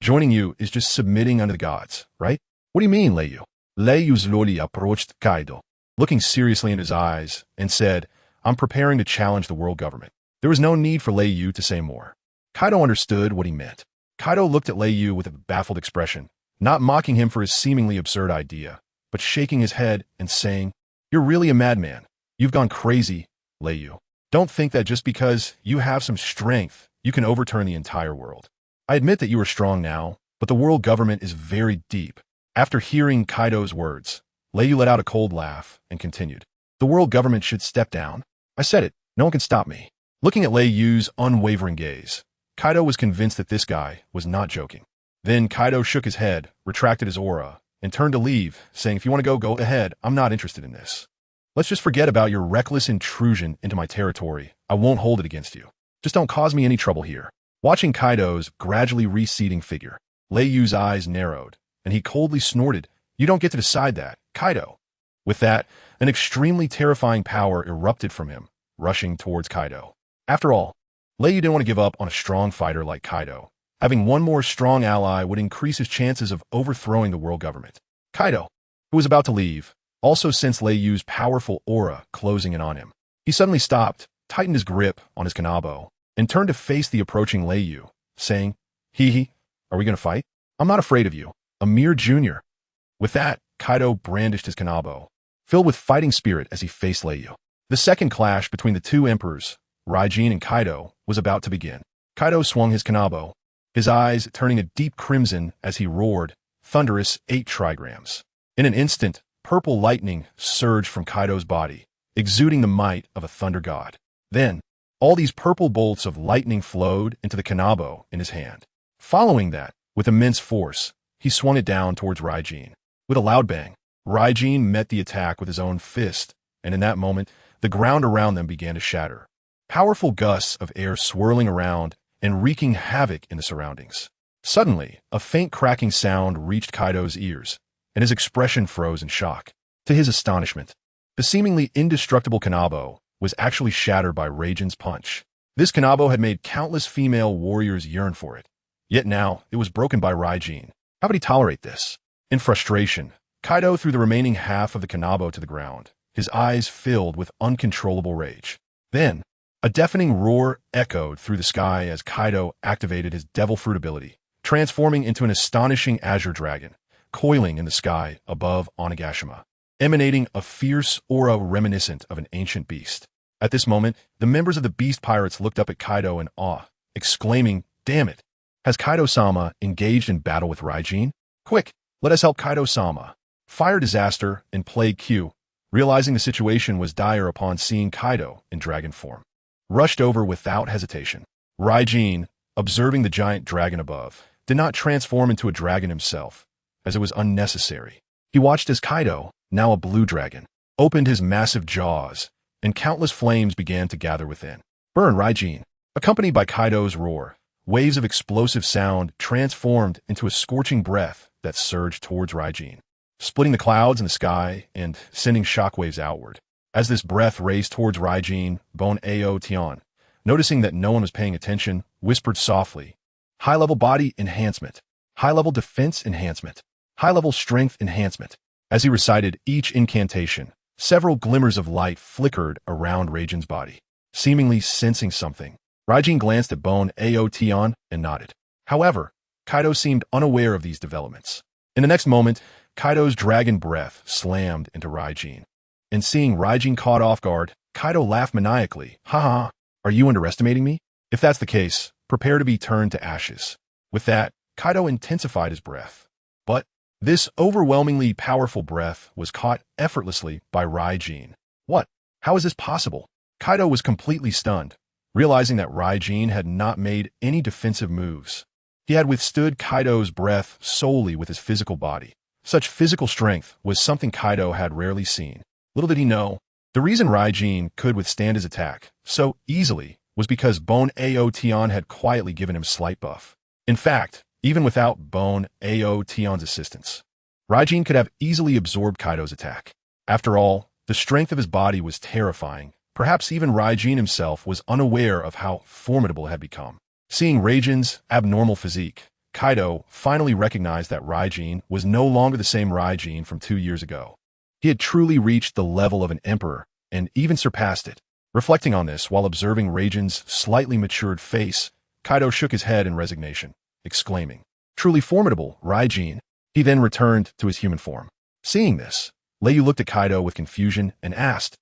Joining you is just submitting under the gods, right? What do you mean, Leiyu?" Leiyu slowly approached Kaido, looking seriously in his eyes, and said, "I'm preparing to challenge the world government." There was no need for Leiyu to say more. Kaido understood what he meant. Kaido looked at Leiyu with a baffled expression, not mocking him for his seemingly absurd idea, but shaking his head and saying, "You're really a madman. You've gone crazy, Leiyu. Don't think that just because you have some strength, you can overturn the entire world. I admit that you are strong now, but the world government is very deep." After hearing Kaido's words, Leiyu let out a cold laugh and continued, "The world government should step down. I said it. No one can stop me." Looking at Leiyu's unwavering gaze, Kaido was convinced that this guy was not joking. Then Kaido shook his head, retracted his aura, and turned to leave, saying, "If you want to go ahead. I'm not interested in this. Let's just forget about your reckless intrusion into my territory. I won't hold it against you. Just don't cause me any trouble here." Watching Kaido's gradually receding figure, Leiyu's eyes narrowed, and he coldly snorted, "You don't get to decide that, Kaido." With that, an extremely terrifying power erupted from him, rushing towards Kaido. After all, Leiyu didn't want to give up on a strong fighter like Kaido. Having one more strong ally would increase his chances of overthrowing the world government. Kaido, who was about to leave, also sensed Leiyu's powerful aura closing in on him. He suddenly stopped, tightened his grip on his kanabo, and turned to face the approaching Leiyu, saying, Are we going to fight? I'm not afraid of you, a mere junior." With that, Kaido brandished his kanabo, filled with fighting spirit as he faced Leiyu. The second clash between the two emperors, Raijin and Kaido, was about to begin. Kaido swung his kanabo, his eyes turning a deep crimson as he roared, thunderous 8 trigrams. In an instant, purple lightning surged from Kaido's body, exuding the might of a thunder god. Then, all these purple bolts of lightning flowed into the kanabo in his hand. Following that, with immense force, he swung it down towards Raijin. With a loud bang, Raijin met the attack with his own fist, and in that moment, the ground around them began to shatter. Powerful gusts of air swirling around and wreaking havoc in the surroundings. Suddenly, a faint cracking sound reached Kaido's ears, and his expression froze in shock. To his astonishment, the seemingly indestructible kanabo was actually shattered by Raijin's punch. This kanabo had made countless female warriors yearn for it, yet now it was broken by Raijin. How could he tolerate this? In frustration, Kaido threw the remaining half of the kanabo to the ground, his eyes filled with uncontrollable rage. Then, a deafening roar echoed through the sky as Kaido activated his devil fruit ability, transforming into an astonishing azure dragon, coiling in the sky above Onigashima, emanating a fierce aura reminiscent of an ancient beast. At this moment, the members of the Beast Pirates looked up at Kaido in awe, exclaiming, "Damn it! Has Kaido-sama engaged in battle with Raijin? Quick, let us help Kaido-sama." Fire Disaster and Plague Q, realizing the situation was dire upon seeing Kaido in dragon form, rushed over without hesitation. Raijin, observing the giant dragon above, did not transform into a dragon himself, as it was unnecessary. He watched as Kaido, now a blue dragon, opened his massive jaws, and countless flames began to gather within. Burn, Raijin! Accompanied by Kaido's roar, waves of explosive sound transformed into a scorching breath that surged towards Raijin, splitting the clouds in the sky and sending shockwaves outward. As this breath raced towards Raijin, Bon Ao Tian, noticing that no one was paying attention, whispered softly, "High-level body enhancement, high-level defense enhancement, high-level strength enhancement." As he recited each incantation, several glimmers of light flickered around Raijin's body. Seemingly sensing something, Raijin glanced at Bon Ao Tian and nodded. However, Kaido seemed unaware of these developments. In the next moment, Kaido's dragon breath slammed into Raijin. And seeing Raijin caught off guard, Kaido laughed maniacally. "Ha ha, are you underestimating me? If that's the case, prepare to be turned to ashes." With that, Kaido intensified his breath. But this overwhelmingly powerful breath was caught effortlessly by Raijin. What? How is this possible? Kaido was completely stunned, realizing that Raijin had not made any defensive moves. He had withstood Kaido's breath solely with his physical body. Such physical strength was something Kaido had rarely seen. Little did he know, the reason Raijin could withstand his attack so easily was because Bon Ao Tian had quietly given him slight buff. In fact, even without Bon Ao Tian's assistance, Raijin could have easily absorbed Kaido's attack. After all, the strength of his body was terrifying. Perhaps even Raijin himself was unaware of how formidable it had become. Seeing Raijin's abnormal physique, Kaido finally recognized that Raijin was no longer the same Raijin from 2 years ago. He had truly reached the level of an emperor, and even surpassed it. Reflecting on this while observing Raijin's slightly matured face, Kaido shook his head in resignation, exclaiming, "Truly formidable, Raijin." He then returned to his human form. Seeing this, Leiyu looked at Kaido with confusion and asked,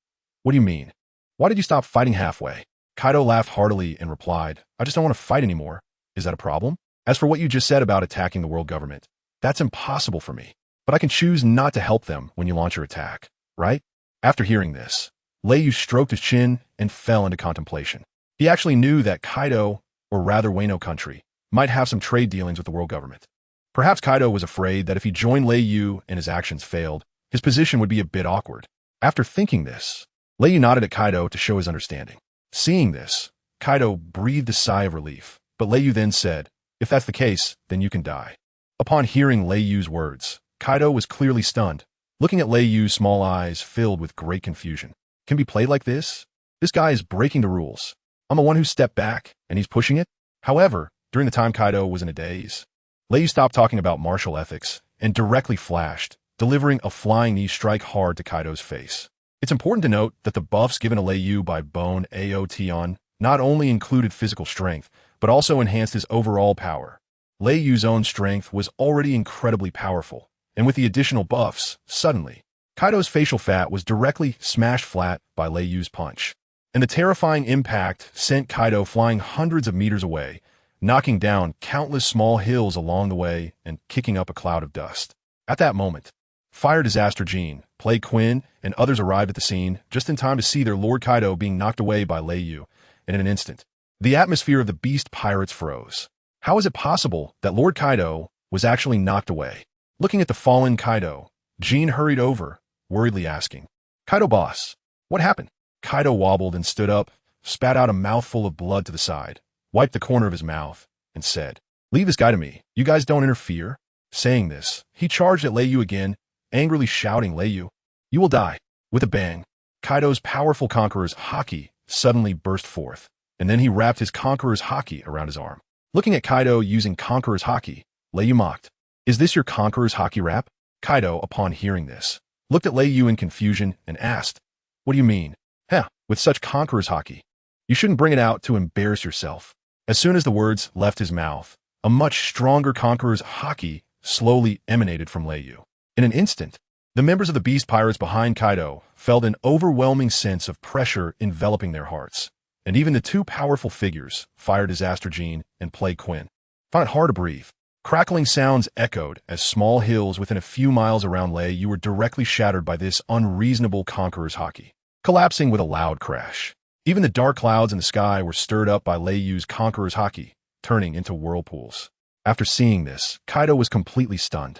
"What do you mean? Why did you stop fighting halfway?" Kaido laughed heartily and replied, "I just don't want to fight anymore. Is that a problem? As for what you just said about attacking the world government, that's impossible for me. But I can choose not to help them when you launch your attack, right?" After hearing this, Leiyu stroked his chin and fell into contemplation. He actually knew that Kaido, or rather Wano country, might have some trade dealings with the world government. Perhaps Kaido was afraid that if he joined Leiyu and his actions failed, his position would be a bit awkward. After thinking this, Leiyu nodded at Kaido to show his understanding. Seeing this, Kaido breathed a sigh of relief, but Leiyu then said, "If that's the case, then you can die." Upon hearing Leiyu's words, Kaido was clearly stunned, looking at Leiyu's small eyes filled with great confusion. Can be played like this? This guy is breaking the rules. I'm the one who stepped back, and he's pushing it? However, during the time Kaido was in a daze, Leiyu stopped talking about martial ethics and directly flashed, delivering a flying knee strike hard to Kaido's face. It's important to note that the buffs given to Leiyu by Bon Ao Tian not only included physical strength, but also enhanced his overall power. Leiyu's own strength was already incredibly powerful, and with the additional buffs, suddenly, Kaido's facial fat was directly smashed flat by Leiyu's punch. And the terrifying impact sent Kaido flying hundreds of meters away, knocking down countless small hills along the way and kicking up a cloud of dust. At that moment, Fire Disaster Jean, Plague Quinn, and others arrived at the scene just in time to see their Lord Kaido being knocked away by Leiyu, and in an instant, the atmosphere of the Beast Pirates froze. How is it possible that Lord Kaido was actually knocked away? Looking at the fallen Kaido, Jean hurried over, worriedly asking, "Kaido boss, what happened?" Kaido wobbled and stood up, spat out a mouthful of blood to the side, wiped the corner of his mouth, and said, "Leave this guy to me. You guys don't interfere." Saying this, he charged at Leiyu again, angrily shouting, "Leiyu, you will die." With a bang, Kaido's powerful Conqueror's Haki suddenly burst forth, and then he wrapped his Conqueror's Haki around his arm. Looking at Kaido using Conqueror's Haki, Leiyu mocked, "Is this your Conqueror's Haki wrap?" Kaido, upon hearing this, looked at Leiyu in confusion and asked, "What do you mean? Heh, with such Conqueror's Haki, you shouldn't bring it out to embarrass yourself." As soon as the words left his mouth, a much stronger Conqueror's Haki slowly emanated from Lei Yu. In an instant, the members of the beast pirates behind Kaido felt an overwhelming sense of pressure enveloping their hearts. And even the two powerful figures, Fire Disaster Gene and Plague Quinn, found it hard to breathe. Crackling sounds echoed as small hills within a few miles around Lei Yu were directly shattered by this unreasonable conqueror's haki, collapsing with a loud crash. Even the dark clouds in the sky were stirred up by Lei Yu's conqueror's haki, turning into whirlpools. After seeing this, Kaido was completely stunned.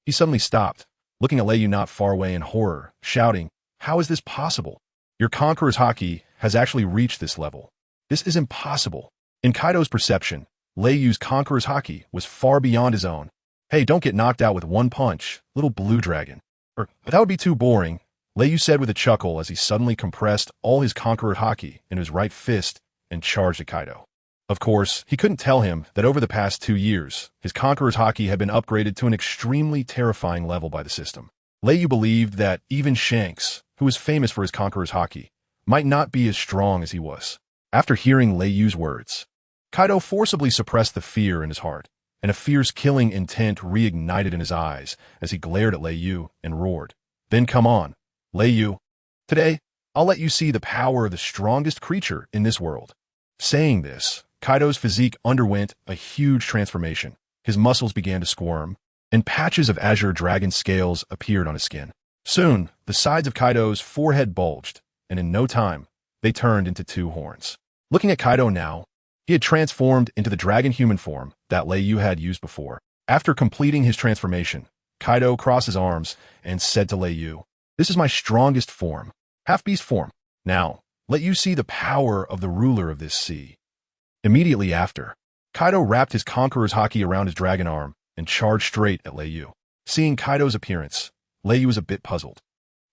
He suddenly stopped, looking at Lei Yu not far away in horror, shouting, "How is this possible? Your conqueror's haki has actually reached this level. This is impossible." In Kaido's perception, Lei Yu's conqueror's haki was far beyond his own. "Hey, don't get knocked out with one punch, little blue dragon." That would be too boring, Lei Yu said with a chuckle as he suddenly compressed all his conqueror haki into his right fist and charged at Kaido. Of course, he couldn't tell him that over the past 2 years, his conqueror's haki had been upgraded to an extremely terrifying level by the system. Lei Yu believed that even Shanks, who was famous for his conqueror's haki, might not be as strong as he was. After hearing Lei Yu's words, Kaido forcibly suppressed the fear in his heart, and a fierce killing intent reignited in his eyes as he glared at Lei Yu and roared, "Then come on, Lei Yu. Today, I'll let you see the power of the strongest creature in this world." Saying this, Kaido's physique underwent a huge transformation. His muscles began to squirm, and patches of azure dragon scales appeared on his skin. Soon, the sides of Kaido's forehead bulged, and in no time, they turned into 2 horns. Looking at Kaido now, he had transformed into the dragon-human form that Lei Yu had used before. After completing his transformation, Kaido crossed his arms and said to Lei Yu, "This is my strongest form, half-beast form. Now, let you see the power of the ruler of this sea." Immediately after, Kaido wrapped his conqueror's haki around his dragon arm and charged straight at Lei Yu. Seeing Kaido's appearance, Lei Yu was a bit puzzled.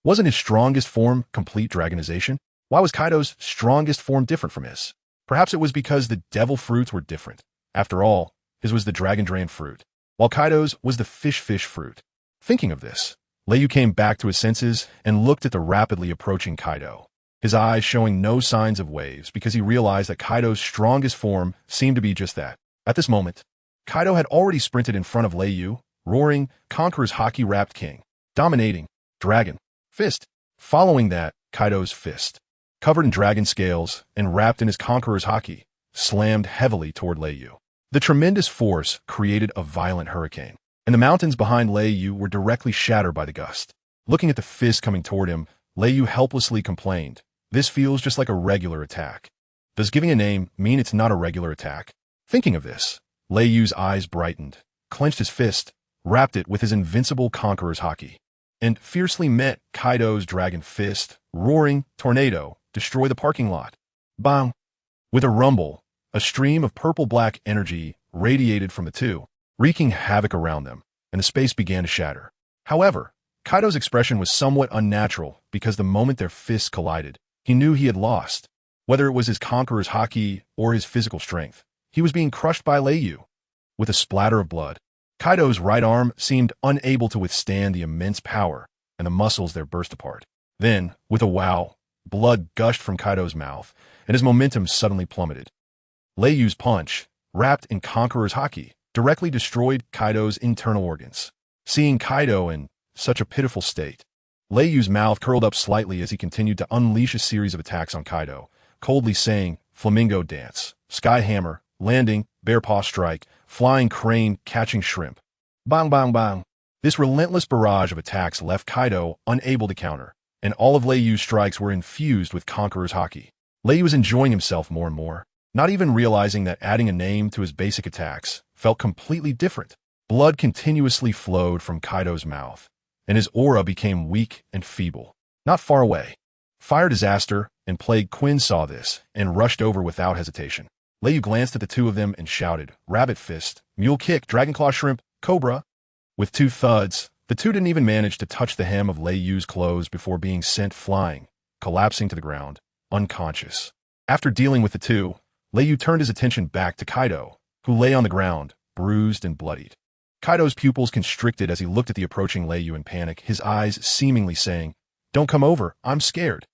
Wasn't his strongest form complete dragonization? Why was Kaido's strongest form different from his? Perhaps it was because the devil fruits were different. After all, his was the dragon drain fruit, while Kaido's was the fish fruit. Thinking of this, Lei Yu came back to his senses and looked at the rapidly approaching Kaido, his eyes showing no signs of waves because he realized that Kaido's strongest form seemed to be just that. At this moment, Kaido had already sprinted in front of Lei Yu, roaring, "Conqueror's haki-wrapped king," dominating, dragon, fist. Following that, Kaido's fist, covered in dragon scales and wrapped in his conqueror's haki, slammed heavily toward Lei Yu. The tremendous force created a violent hurricane, and the mountains behind Lei Yu were directly shattered by the gust. Looking at the fist coming toward him, Lei Yu helplessly complained, "This feels just like a regular attack. Does giving a name mean it's not a regular attack?" Thinking of this, Lei Yu's eyes brightened, clenched his fist, wrapped it with his invincible conqueror's haki, and fiercely met Kaido's dragon fist, roaring, "Tornado, destroy the parking lot." Bang! With a rumble, a stream of purple-black energy radiated from the two, wreaking havoc around them, and the space began to shatter. However, Kaido's expression was somewhat unnatural because the moment their fists collided, he knew he had lost. Whether it was his conqueror's haki or his physical strength, he was being crushed by Lei Yu. With a splatter of blood, Kaido's right arm seemed unable to withstand the immense power, and the muscles there burst apart. Then, with a wow, blood gushed from Kaido's mouth, and his momentum suddenly plummeted. Lei Yu's punch, wrapped in Conqueror's haki, directly destroyed Kaido's internal organs. Seeing Kaido in such a pitiful state, Lei Yu's mouth curled up slightly as he continued to unleash a series of attacks on Kaido, coldly saying, "Flamingo dance, sky hammer, landing, bear paw strike, flying crane, catching shrimp." Bang, bang, bang. This relentless barrage of attacks left Kaido unable to counter, and all of Lei Yu's strikes were infused with Conqueror's haki. Lei Yu was enjoying himself more and more, not even realizing that adding a name to his basic attacks felt completely different. Blood continuously flowed from Kaido's mouth, and his aura became weak and feeble. Not far away, Fire Disaster and Plague Quinn saw this and rushed over without hesitation. Lei Yu glanced at the two of them and shouted, "Rabbit Fist, Mule Kick, Dragonclaw Shrimp, Cobra." With 2 thuds, the two didn't even manage to touch the hem of Lei Yu's clothes before being sent flying, collapsing to the ground, unconscious. After dealing with the two, Lei Yu turned his attention back to Kaido, who lay on the ground, bruised and bloodied. Kaido's pupils constricted as he looked at the approaching Lei Yu in panic, his eyes seemingly saying, "Don't come over, I'm scared."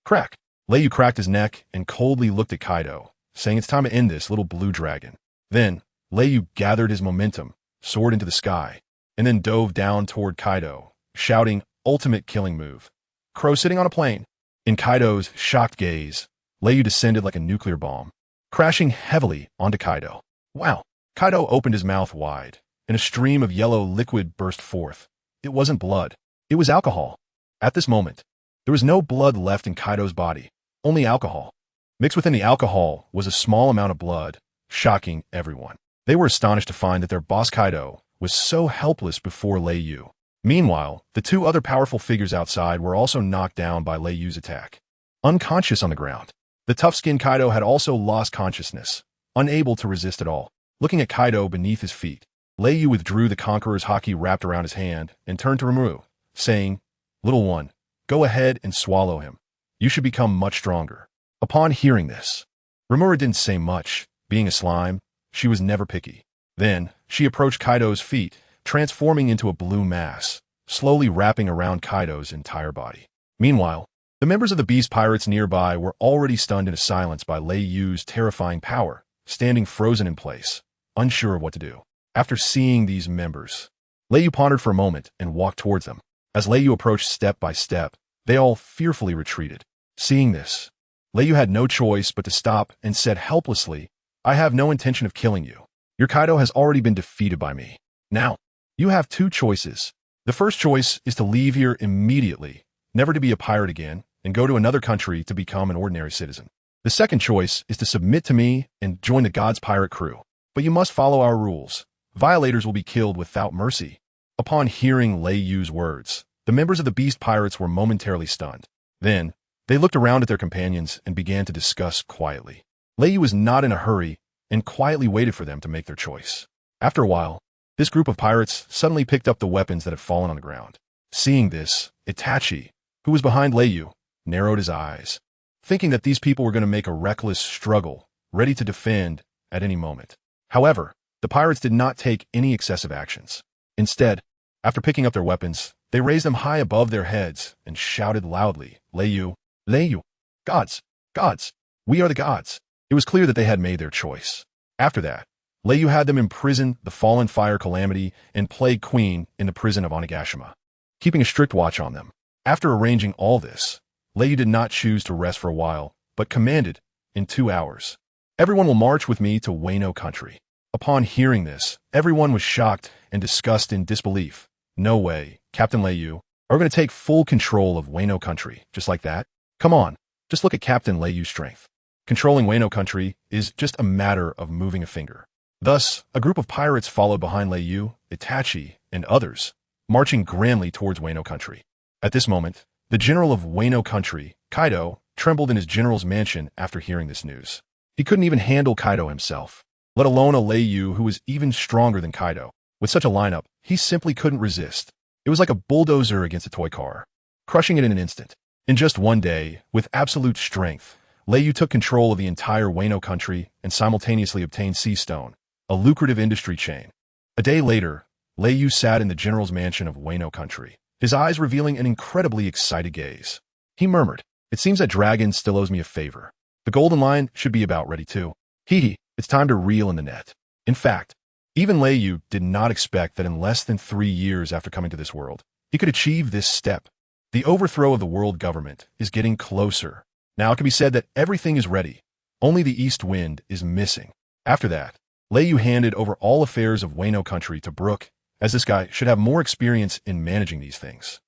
Crack! Lei Yu cracked his neck and coldly looked at Kaido, saying, "It's time to end this, little blue dragon." Then, Lei Yu gathered his momentum soared into the sky, and then dove down toward Kaido, shouting, "Ultimate killing move." Crow sitting on a plane. In Kaido's shocked gaze, Leiyu descended like a nuclear bomb, crashing heavily onto Kaido. Wow! Kaido opened his mouth wide, and a stream of yellow liquid burst forth. It wasn't blood. It was alcohol. At this moment, there was no blood left in Kaido's body, only alcohol. Mixed within the alcohol was a small amount of blood, shocking everyone. They were astonished to find that their boss Kaido was so helpless before Leiyu. Meanwhile, the two other powerful figures outside were also knocked down by Leiyu's attack, unconscious on the ground. The tough-skinned Kaido had also lost consciousness, unable to resist at all. Looking at Kaido beneath his feet, Leiyu withdrew the Conqueror's haki wrapped around his hand and turned to Rimuru, saying, "Little one, go ahead and swallow him. You should become much stronger." Upon hearing this, Rimuru didn't say much. Being a slime, she was never picky. Then, she approached Kaido's feet, transforming into a blue mass, slowly wrapping around Kaido's entire body. Meanwhile, the members of the Beast Pirates nearby were already stunned into silence by Leiyu's terrifying power, standing frozen in place, unsure of what to do. After seeing these members, Leiyu pondered for a moment and walked towards them. As Leiyu approached step by step, they all fearfully retreated. Seeing this, Leiyu had no choice but to stop and said helplessly, "I have no intention of killing you. Your Kaido has already been defeated by me. Now, you have two choices. The first choice is to leave here immediately, never to be a pirate again, and go to another country to become an ordinary citizen. The second choice is to submit to me and join the God's pirate crew. But you must follow our rules. Violators will be killed without mercy." Upon hearing Leiyu's words, the members of the Beast Pirates were momentarily stunned. Then, they looked around at their companions and began to discuss quietly. Leiyu was not in a hurry and quietly waited for them to make their choice. After a while, this group of pirates suddenly picked up the weapons that had fallen on the ground. Seeing this, Itachi, who was behind Leiyu, narrowed his eyes, thinking that these people were going to make a reckless struggle, ready to defend at any moment. However, the pirates did not take any excessive actions. Instead, after picking up their weapons, they raised them high above their heads and shouted loudly, "Leiyu, Leiyu, gods, gods, we are the gods." It was clear that they had made their choice. After that, Leiyu had them imprison the fallen fire calamity and plague queen in the prison of Onigashima, keeping a strict watch on them. After arranging all this, Leiyu did not choose to rest for a while, but commanded, "In 2 hours, everyone will march with me to Wano country." Upon hearing this, everyone was shocked and discussed in disbelief. "No way, Captain Leiyu, are we going to take full control of Wano country, just like that? Come on, just look at Captain Leiyu's strength. Controlling Wano country is just a matter of moving a finger." Thus, a group of pirates followed behind Leiyu, Itachi, and others, marching grandly towards Wano country. At this moment, the general of Wano country, Kaido, trembled in his general's mansion after hearing this news. He couldn't even handle Kaido himself, let alone a Leiyu who was even stronger than Kaido. With such a lineup, he simply couldn't resist. It was like a bulldozer against a toy car, crushing it in an instant. In just one day, with absolute strength, Leiyu took control of the entire Wano country and simultaneously obtained Sea Stone, a lucrative industry chain. A day later, Leiyu sat in the general's mansion of Wano country, his eyes revealing an incredibly excited gaze. He murmured, "It seems that Dragon still owes me a favor. The golden line should be about ready too. Hee, it's time to reel in the net." In fact, even Leiyu did not expect that in less than 3 years after coming to this world, he could achieve this step. The overthrow of the world government is getting closer. Now it can be said that everything is ready. Only the east wind is missing. After that, Leiyu handed over all affairs of Wano country to Brook, as this guy should have more experience in managing these things.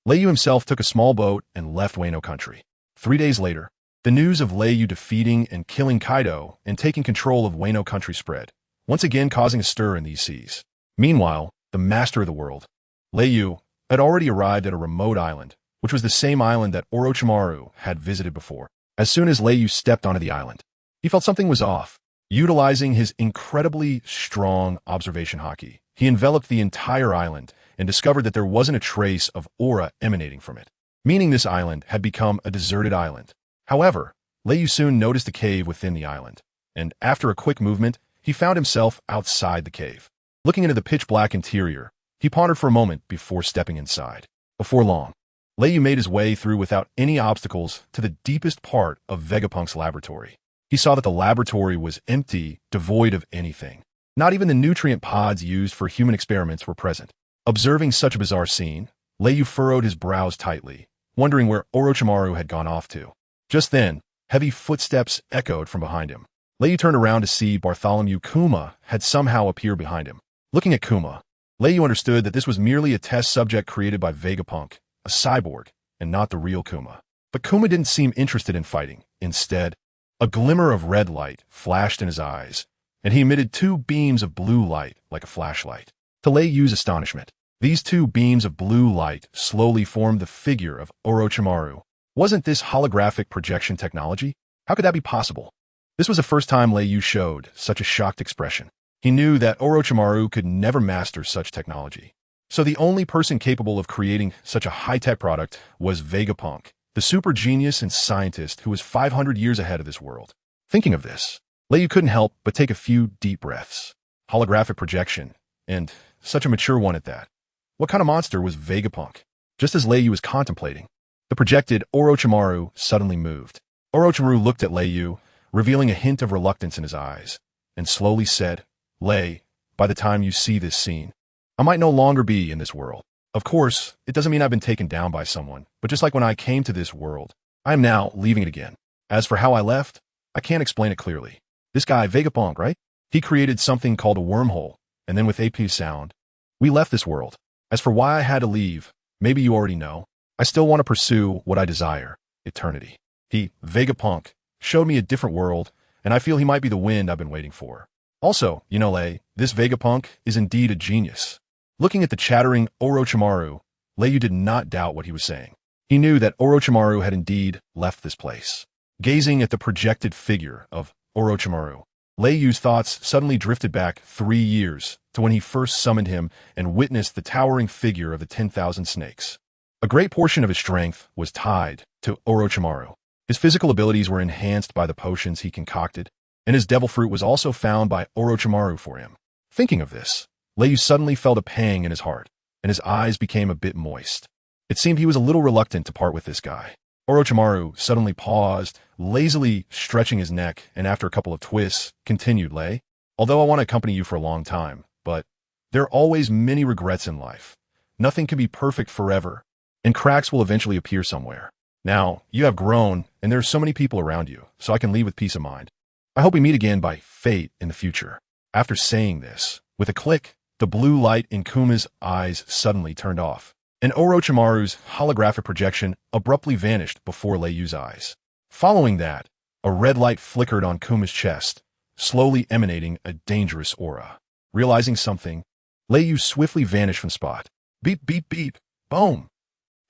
Leiyu himself took a small boat and left Wano country. 3 days later, the news of Leiyu defeating and killing Kaido and taking control of Wano country spread, once again causing a stir in these seas. Meanwhile, the master of the world, Leiyu, had already arrived at a remote island, which was the same island that Orochimaru had visited before. As soon as Leiyu stepped onto the island, he felt something was off. Utilizing his incredibly strong observation haki, he enveloped the entire island and discovered that there wasn't a trace of aura emanating from it, meaning this island had become a deserted island. However, Leiyu soon noticed a cave within the island, and after a quick movement, he found himself outside the cave. Looking into the pitch-black interior, he pondered for a moment before stepping inside. Before long, Leiyu made his way through without any obstacles to the deepest part of Vegapunk's laboratory. He saw that the laboratory was empty, devoid of anything. Not even the nutrient pods used for human experiments were present. Observing such a bizarre scene, Leiyu furrowed his brows tightly, wondering where Orochimaru had gone off to. Just then, heavy footsteps echoed from behind him. Leiyu turned around to see Bartholomew Kuma had somehow appeared behind him. Looking at Kuma, Leiyu understood that this was merely a test subject created by Vegapunk, a cyborg, and not the real Kuma. But Kuma didn't seem interested in fighting. Instead, a glimmer of red light flashed in his eyes, and he emitted two beams of blue light like a flashlight. To Leiyu's astonishment, these two beams of blue light slowly formed the figure of Orochimaru. Wasn't this holographic projection technology? How could that be possible? This was the first time Leiyu showed such a shocked expression. He knew that Orochimaru could never master such technology. So the only person capable of creating such a high-tech product was Vegapunk, the super genius and scientist who was 500 years ahead of this world. Thinking of this, Leiyu couldn't help but take a few deep breaths. Holographic projection, and such a mature one at that. What kind of monster was Vegapunk? Just as Leiyu was contemplating, the projected Orochimaru suddenly moved. Orochimaru looked at Leiyu, revealing a hint of reluctance in his eyes, and slowly said, "Lei, by the time you see this scene, I might no longer be in this world. Of course, it doesn't mean I've been taken down by someone, but just like when I came to this world, I am now leaving it again. As for how I left, I can't explain it clearly. This guy, Vegapunk, right? He created something called a wormhole, and then with AP sound, we left this world. As for why I had to leave, maybe you already know. I still want to pursue what I desire, eternity. He, Vegapunk, showed me a different world, and I feel he might be the wind I've been waiting for. Also, you know, Lei, this Vegapunk is indeed a genius." Looking at the chattering Orochimaru, Leiyu did not doubt what he was saying. He knew that Orochimaru had indeed left this place. Gazing at the projected figure of Orochimaru, Leiyu's thoughts suddenly drifted back 3 years to when he first summoned him and witnessed the towering figure of the 10,000 snakes. A great portion of his strength was tied to Orochimaru. His physical abilities were enhanced by the potions he concocted, and his devil fruit was also found by Orochimaru for him. Thinking of this, Leiyu suddenly felt a pang in his heart, and his eyes became a bit moist. It seemed he was a little reluctant to part with this guy. Orochimaru suddenly paused, lazily stretching his neck, and after a couple of twists, continued, "Lei, although I want to accompany you for a long time, but there are always many regrets in life. Nothing can be perfect forever, and cracks will eventually appear somewhere. Now, you have grown, and there are so many people around you, so I can leave with peace of mind. I hope we meet again by fate in the future." After saying this, with a click, the blue light in Kuma's eyes suddenly turned off, and Orochimaru's holographic projection abruptly vanished before Leiyu's eyes. Following that, a red light flickered on Kuma's chest, slowly emanating a dangerous aura. Realizing something, Leiyu swiftly vanished from spot. Beep, beep, beep, boom!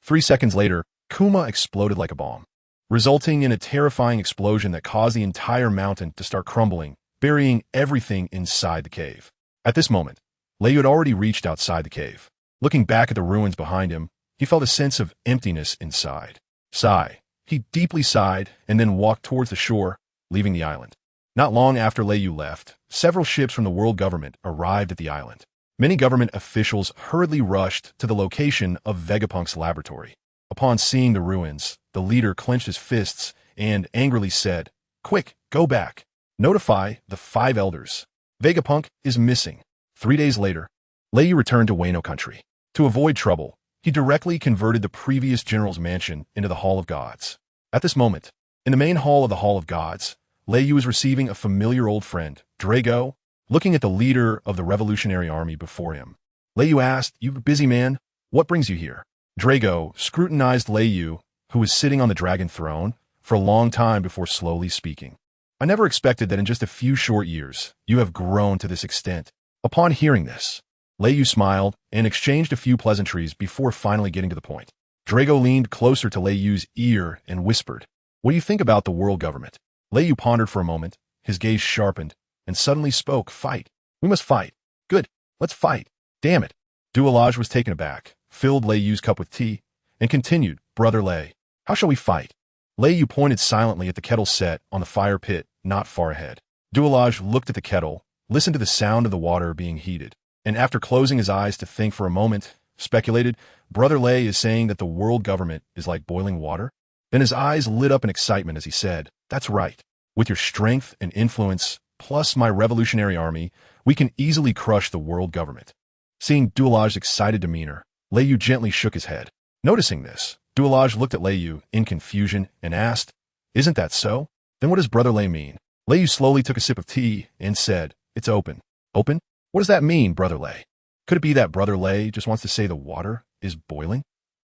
3 seconds later, Kuma exploded like a bomb, resulting in a terrifying explosion that caused the entire mountain to start crumbling, burying everything inside the cave. At this moment, Leiyu had already reached outside the cave. Looking back at the ruins behind him, he felt a sense of emptiness inside. Sigh. He deeply sighed and then walked towards the shore, leaving the island. Not long after Leiyu left, several ships from the world government arrived at the island. Many government officials hurriedly rushed to the location of Vegapunk's laboratory. Upon seeing the ruins, the leader clenched his fists and angrily said, "Quick, go back. Notify the 5 elders. Vegapunk is missing." 3 days later, Leiyu returned to Wano country. To avoid trouble, he directly converted the previous general's mansion into the Hall of Gods. At this moment, in the main hall of the Hall of Gods, Leiyu was receiving a familiar old friend, Drago, looking at the leader of the revolutionary army before him. Leiyu asked, "You busy man, what brings you here?" Drago scrutinized Leiyu, who was sitting on the dragon throne, for a long time before slowly speaking. "I never expected that in just a few short years, you have grown to this extent." Upon hearing this, Leiyu smiled and exchanged a few pleasantries before finally getting to the point. Drago leaned closer to Leiyu's ear and whispered, "What do you think about the world government?" Leiyu pondered for a moment, his gaze sharpened, and suddenly spoke, "Fight. We must fight. Good, let's fight. Damn it." Dualage was taken aback, filled Leiyu's cup with tea, and continued, "Brother Lei, how shall we fight?" Leiyu pointed silently at the kettle set on the fire pit not far ahead. Dualage looked at the kettle, listened to the sound of the water being heated, and after closing his eyes to think for a moment, speculated, "Brother Lei is saying that the world government is like boiling water?" Then his eyes lit up in excitement as he said, "That's right. With your strength and influence, plus my revolutionary army, we can easily crush the world government. Seeing Dualage's excited demeanor, Lei Yu gently shook his head. Noticing this, Dualage looked at Lei Yu in confusion and asked, "Isn't that so? Then what does Brother Lei mean?" Lei Yu slowly took a sip of tea and said, "It's open." "Open? What does that mean, Brother Lei? Could it be that Brother Lei just wants to say the water is boiling?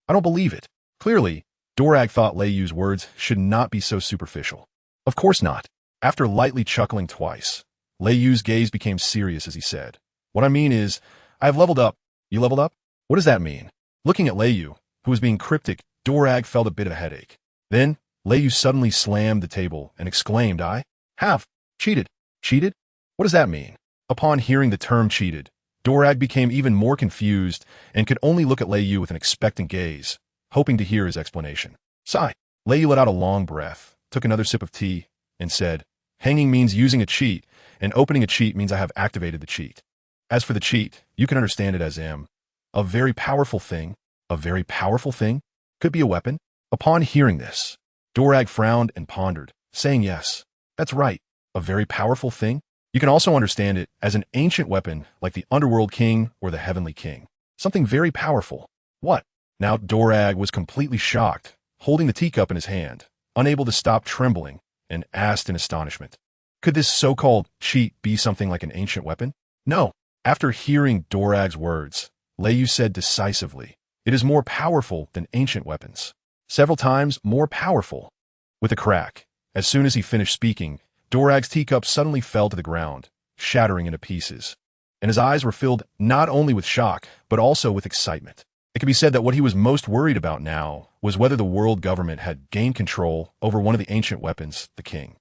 I don't believe it." Clearly, Dorag thought Lei Yu's words should not be so superficial. Of course not. After lightly chuckling twice, Lei Yu's gaze became serious as he said, "What I mean is, I have leveled up. You leveled up? What does that mean?" Looking at Lei Yu, who was being cryptic, Dorag felt a bit of a headache. Then, Lei Yu suddenly slammed the table and exclaimed, "I have cheated." "Cheated? What does that mean?" Upon hearing the term cheated, Dorag became even more confused and could only look at Lei Yu with an expectant gaze, hoping to hear his explanation. Sigh. Lei Yu let out a long breath, took another sip of tea, and said, "Hanging means using a cheat, and opening a cheat means I have activated the cheat. As for the cheat, you can understand it as a very powerful thing." "A very powerful thing? Could be a weapon?" Upon hearing this, Dorag frowned and pondered, saying, "Yes, that's right, a very powerful thing. You can also understand it as an ancient weapon like the Underworld King or the Heavenly King. Something very powerful." "What?" Now Dorag was completely shocked, holding the teacup in his hand, unable to stop trembling, and asked in astonishment, "Could this so-called cheat be something like an ancient weapon?" "No." After hearing Dorag's words, Lei Yu said decisively, "It is more powerful than ancient weapons. Several times more powerful." With a crack, as soon as he finished speaking, Dorag's teacup suddenly fell to the ground, shattering into pieces, and his eyes were filled not only with shock, but also with excitement. It could be said that what he was most worried about now was whether the world government had gained control over one of the ancient weapons, the king.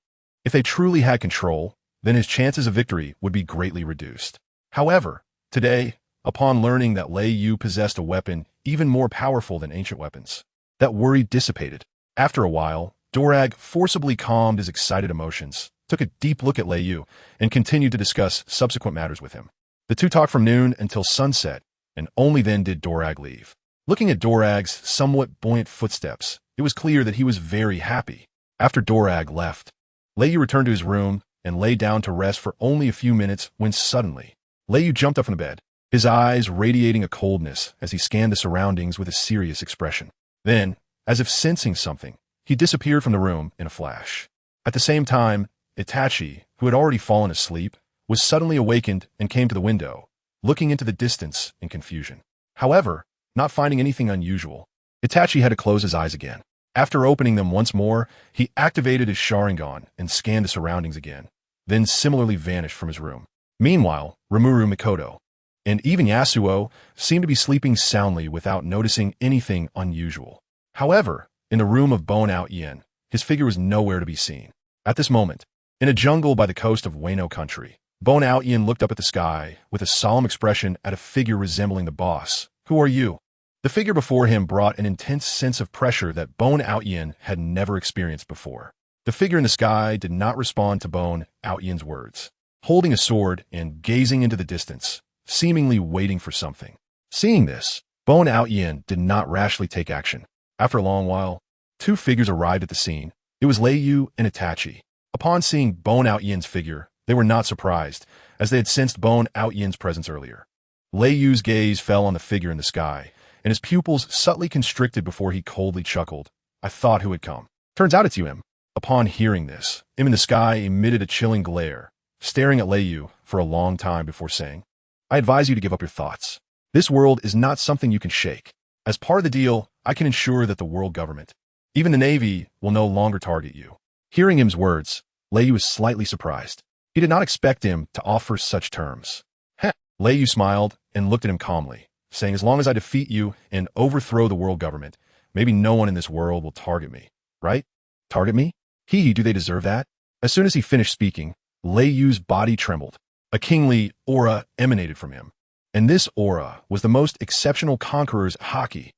If they truly had control, then his chances of victory would be greatly reduced. However, today, upon learning that Lei Yu possessed a weapon even more powerful than ancient weapons, that worry dissipated. After a while, Dorag forcibly calmed his excited emotions, took a deep look at Lei Yu, and continued to discuss subsequent matters with him. The two talked from noon until sunset, and only then did Dorag leave. Looking at Dorag's somewhat buoyant footsteps, it was clear that he was very happy. After Dorag left, Lei Yu returned to his room and lay down to rest for only a few minutes when suddenly, Lei Yu jumped up from the bed, his eyes radiating a coldness as he scanned the surroundings with a serious expression. Then, as if sensing something, he disappeared from the room in a flash. At the same time, Itachi, who had already fallen asleep, was suddenly awakened and came to the window, looking into the distance in confusion. However, not finding anything unusual, Itachi had to close his eyes again. After opening them once more, he activated his Sharingan and scanned the surroundings again, then similarly vanished from his room. Meanwhile, Rimuru Mikoto and even Yasuo seemed to be sleeping soundly without noticing anything unusual. However, in the room of Bon Out Yen, his figure was nowhere to be seen. At this moment, in a jungle by the coast of Wano country, Bon Out Yen looked up at the sky with a solemn expression at a figure resembling the boss. "Who are you?" The figure before him brought an intense sense of pressure that Bon Out Yen had never experienced before. The figure in the sky did not respond to Bon Out Yen's words, holding a sword and gazing into the distance, seemingly waiting for something. Seeing this, Bon Out Yen did not rashly take action. After a long while, two figures arrived at the scene. It was Lei Yu and Itachi. Upon seeing Bon Out Yen's figure, they were not surprised, as they had sensed Bon Out Yen's presence earlier. Lei Yu's gaze fell on the figure in the sky, and his pupils subtly constricted before he coldly chuckled. "I thought who had come. Turns out it's you, Im." Upon hearing this, Im in the sky emitted a chilling glare, staring at Lei Yu for a long time before saying, "I advise you to give up your thoughts. This world is not something you can shake. As part of the deal, I can ensure that the world government, even the Navy, will no longer target you." Hearing Im's words, Lei Yu was slightly surprised. He did not expect him to offer such terms. "Heh." Lei Yu smiled and looked at him calmly, saying, "As long as I defeat you and overthrow the world government, maybe no one in this world will target me, right?" "Target me? Do they deserve that?" As soon as he finished speaking, Lei Yu's body trembled. A kingly aura emanated from him, and this aura was the most exceptional conqueror's haki.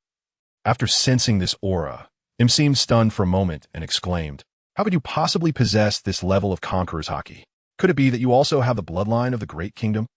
After sensing this aura, Im seemed stunned for a moment and exclaimed, "How could you possibly possess this level of conqueror's haki? Could it be that you also have the bloodline of the great kingdom?"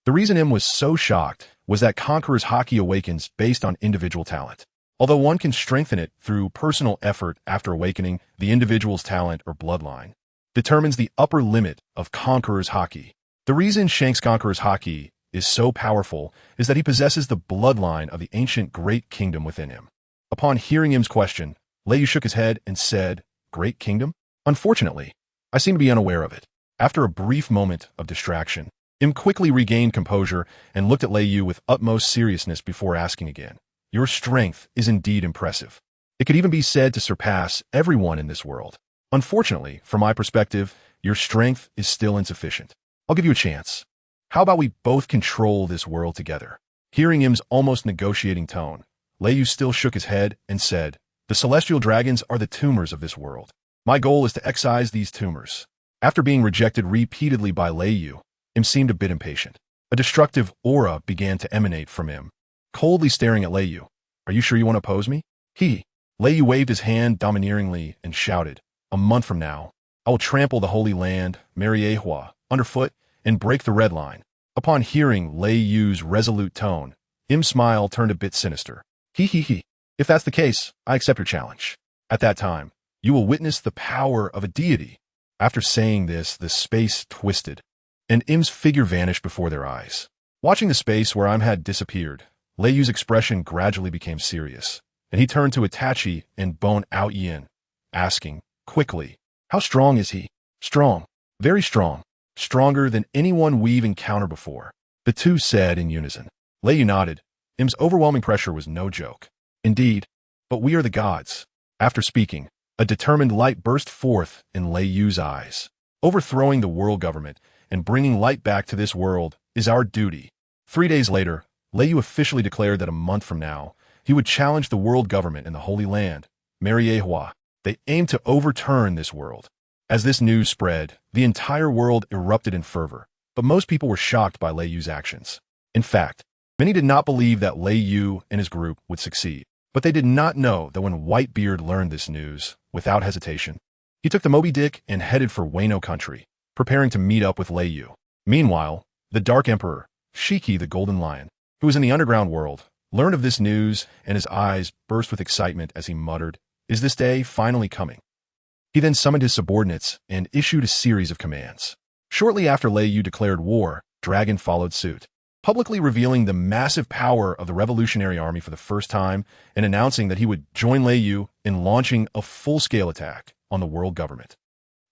The reason Im was so shocked was that conqueror's haki awakens based on individual talent. Although one can strengthen it through personal effort after awakening the individual's talent or bloodline, determines the upper limit of Conqueror's haki. The reason Shanks' Conqueror's haki is so powerful is that he possesses the bloodline of the ancient Great Kingdom within him. Upon hearing Im's question, Leiyu shook his head and said, "Great Kingdom? Unfortunately, I seem to be unaware of it." After a brief moment of distraction, Im quickly regained composure and looked at Leiyu with utmost seriousness before asking again, "Your strength is indeed impressive. It could even be said to surpass everyone in this world. Unfortunately, from my perspective, your strength is still insufficient. I'll give you a chance. How about we both control this world together?" Hearing Im's almost negotiating tone, Leiyu still shook his head and said, "The celestial dragons are the tumors of this world. My goal is to excise these tumors." After being rejected repeatedly by Leiyu, Im seemed a bit impatient. A destructive aura began to emanate from Im. Coldly staring at Leiyu, "Are you sure you want to oppose me?" Leiyu waved his hand domineeringly and shouted, "A month from now, I will trample the Holy Land, Mariehua, underfoot and break the red line." Upon hearing Leiyu's resolute tone, Im's smile turned a bit sinister. "If that's the case, I accept your challenge. At that time, you will witness the power of a deity." After saying this, the space twisted, and Im's figure vanished before their eyes. Watching the space where Im had disappeared, Leiyu's expression gradually became serious, and he turned to Itachi and Bone Out Yin, asking, quickly, "How strong is he?" "Strong. Very strong. Stronger than anyone we've encountered before," the two said in unison. Leiyu nodded. Im's overwhelming pressure was no joke. "Indeed, but we are the gods." After speaking, a determined light burst forth in Leiyu's eyes. "Overthrowing the world government and bringing light back to this world is our duty." 3 days later, Leiyu officially declared that a month from now, he would challenge the world government in the Holy Land, Mariehua. They aimed to overturn this world. As this news spread, the entire world erupted in fervor, but most people were shocked by Leiyu's actions. In fact, many did not believe that Leiyu and his group would succeed. But they did not know that when Whitebeard learned this news, without hesitation, he took the Moby Dick and headed for Wano country, preparing to meet up with Leiyu. Meanwhile, the Dark Emperor, Shiki the Golden Lion, who was in the underground world, learned of this news and his eyes burst with excitement as he muttered, "Is this day finally coming?" He then summoned his subordinates and issued a series of commands. Shortly after Leiyu declared war, Dragon followed suit, publicly revealing the massive power of the Revolutionary Army for the first time and announcing that he would join Leiyu in launching a full-scale attack on the world government.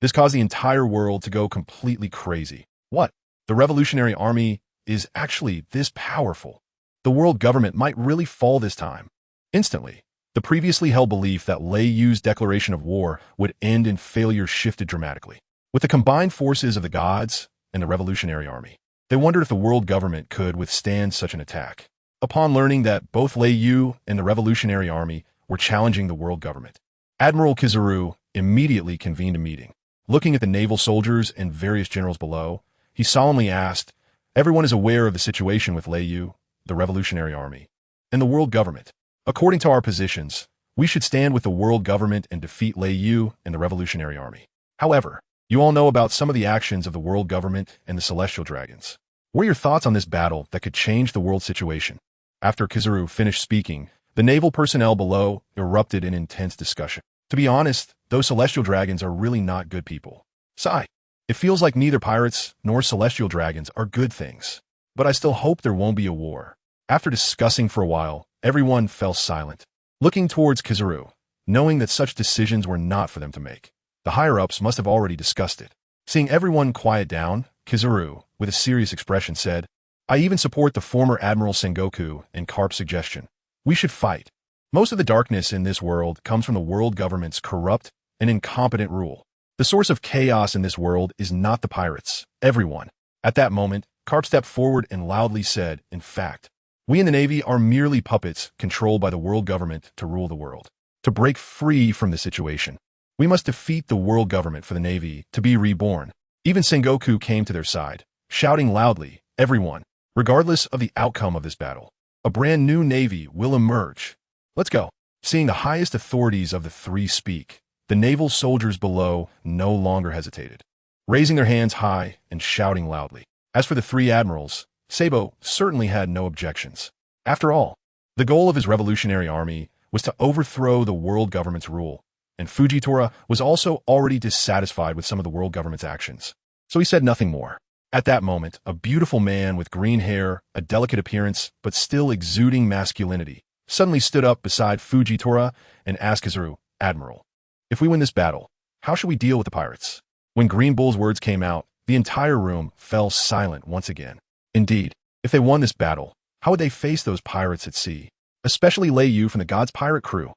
This caused the entire world to go completely crazy. What? The Revolutionary Army is actually this powerful? The world government might really fall this time. Instantly, the previously held belief that Leiyu's declaration of war would end in failure shifted dramatically. With the combined forces of the gods and the Revolutionary Army, they wondered if the world government could withstand such an attack. Upon learning that both Leiyu and the Revolutionary Army were challenging the world government, Admiral Kizaru immediately convened a meeting. Looking at the naval soldiers and various generals below, he solemnly asked, "Everyone is aware of the situation with Leiyu, the Revolutionary Army, and the world government. According to our positions, we should stand with the world government and defeat Leiyu and the Revolutionary Army. However, you all know about some of the actions of the world government and the celestial dragons. What are your thoughts on this battle that could change the world situation?" After Kizaru finished speaking, the naval personnel below erupted in intense discussion. To be honest, those celestial dragons are really not good people. Sigh. It feels like neither pirates nor celestial dragons are good things. But I still hope there won't be a war. After discussing for a while, everyone fell silent, looking towards Kizaru, knowing that such decisions were not for them to make. The higher-ups must have already discussed it. Seeing everyone quiet down, Kizaru, with a serious expression, said, "I even support the former Admiral Sengoku and Carp's suggestion. We should fight. Most of the darkness in this world comes from the world government's corrupt and incompetent rule. The source of chaos in this world is not the pirates, everyone." At that moment, Carp stepped forward and loudly said, "In fact, we in the Navy are merely puppets controlled by the world government to rule the world. To break free from this situation, we must defeat the world government for the Navy to be reborn." Even Sengoku came to their side, shouting loudly, "Everyone, regardless of the outcome of this battle, a brand new Navy will emerge. Let's go." Seeing the highest authorities of the three speak, the naval soldiers below no longer hesitated, raising their hands high and shouting loudly. As for the three admirals, Sabo certainly had no objections. After all, the goal of his revolutionary army was to overthrow the world government's rule and Fujitora was also already dissatisfied with some of the world government's actions. So he said nothing more. At that moment, a beautiful man with green hair, a delicate appearance, but still exuding masculinity, suddenly stood up beside Fujitora and asked Kizaru, "Admiral, if we win this battle, how should we deal with the pirates?" When Green Bull's words came out, the entire room fell silent once again. Indeed, if they won this battle, how would they face those pirates at sea? Especially Lei Yu from the God's Pirate Crew.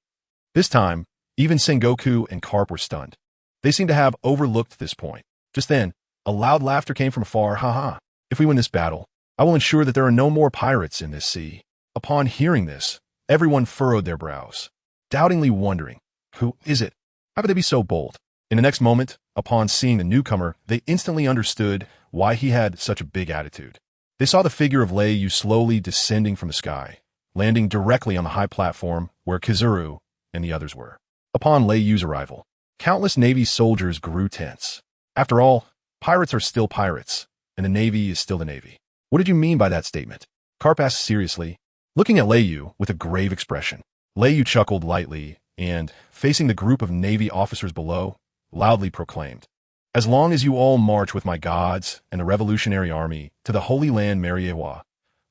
This time, even Sengoku and Carp were stunned. They seemed to have overlooked this point. Just then, a loud laughter came from afar. "Ha! If we win this battle, I will ensure that there are no more pirates in this sea." Upon hearing this, everyone furrowed their brows, doubtingly wondering, who is it? How could they be so bold? In the next moment, upon seeing the newcomer, they instantly understood why he had such a big attitude. They saw the figure of Lei Yu slowly descending from the sky, landing directly on the high platform where Kizaru and the others were. Upon Lei Yu's arrival, countless Navy soldiers grew tense. After all, pirates are still pirates, and the Navy is still the Navy. "What did you mean by that statement?" Carp asked seriously, looking at Lei Yu with a grave expression. Lei Yu chuckled lightly and, facing the group of Navy officers below, loudly proclaimed, "As long as you all march with my gods and the Revolutionary Army to the Holy Land Mariewa,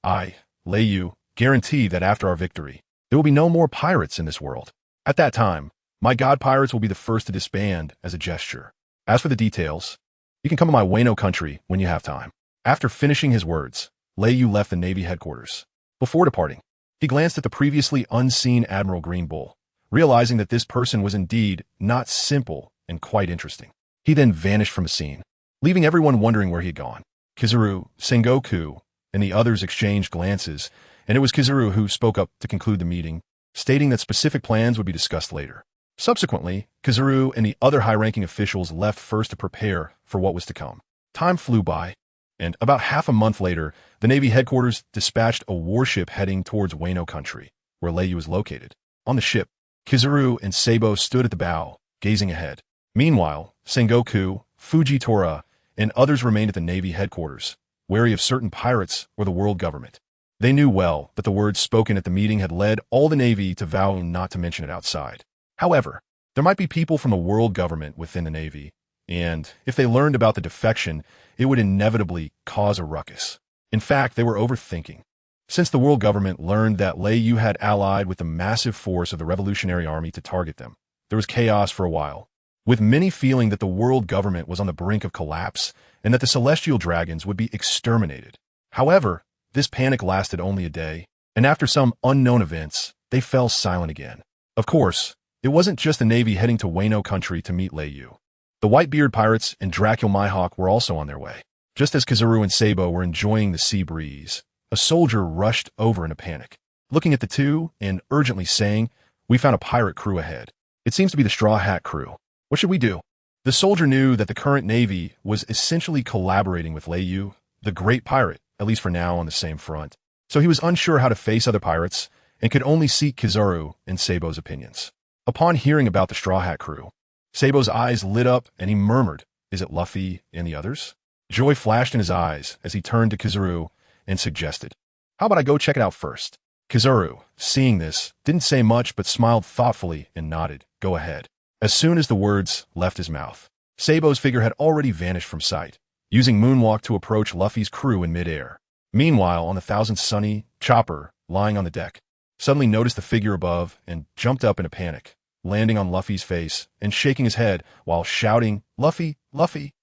I, Lei Yu, guarantee that after our victory, there will be no more pirates in this world. At that time, my god pirates will be the first to disband as a gesture. As for the details, you can come to my Wano country when you have time." After finishing his words, Lei Yu left the Navy headquarters. Before departing, he glanced at the previously unseen Admiral Green Bull, realizing that this person was indeed not simple and quite interesting. He then vanished from the scene, leaving everyone wondering where he had gone. Kizaru, Sengoku, and the others exchanged glances, and it was Kizaru who spoke up to conclude the meeting, stating that specific plans would be discussed later. Subsequently, Kizaru and the other high-ranking officials left first to prepare for what was to come. Time flew by, and about half a month later, the Navy headquarters dispatched a warship heading towards Wano country, where Lei Yu was located. On the ship, Kizaru and Sabo stood at the bow, gazing ahead. Meanwhile, Sengoku, Fujitora, and others remained at the Navy headquarters, wary of certain pirates or the world government. They knew well that the words spoken at the meeting had led all the Navy to vow not to mention it outside. However, there might be people from the world government within the Navy, and if they learned about the defection, it would inevitably cause a ruckus. In fact, they were overthinking. Since the world government learned that Lei Yu had allied with the massive force of the Revolutionary Army to target them, there was chaos for a while, with many feeling that the world government was on the brink of collapse and that the celestial dragons would be exterminated. However, this panic lasted only a day, and after some unknown events, they fell silent again. Of course, it wasn't just the Navy heading to Wano country to meet Lei Yu. The Whitebeard pirates and Dracul Mihawk were also on their way. Just as Kizaru and Sabo were enjoying the sea breeze, a soldier rushed over in a panic, looking at the two and urgently saying, "We found a pirate crew ahead. It seems to be the Straw Hat crew. What should we do?" The soldier knew that the current Navy was essentially collaborating with Lei Yu, the great pirate, at least for now, on the same front. So he was unsure how to face other pirates and could only seek Kizaru and Sabo's opinions. Upon hearing about the Straw Hat crew, Sabo's eyes lit up and he murmured, "Is it Luffy and the others?" Joy flashed in his eyes as he turned to Kizaru and suggested, "How about I go check it out first?" Kizaru, seeing this, didn't say much but smiled thoughtfully and nodded, "Go ahead." As soon as the words left his mouth, Sabo's figure had already vanished from sight, using moonwalk to approach Luffy's crew in midair. Meanwhile, on the Thousand Sunny, Chopper, lying on the deck, suddenly noticed the figure above and jumped up in a panic, landing on Luffy's face and shaking his head while shouting, "Luffy, Luffy!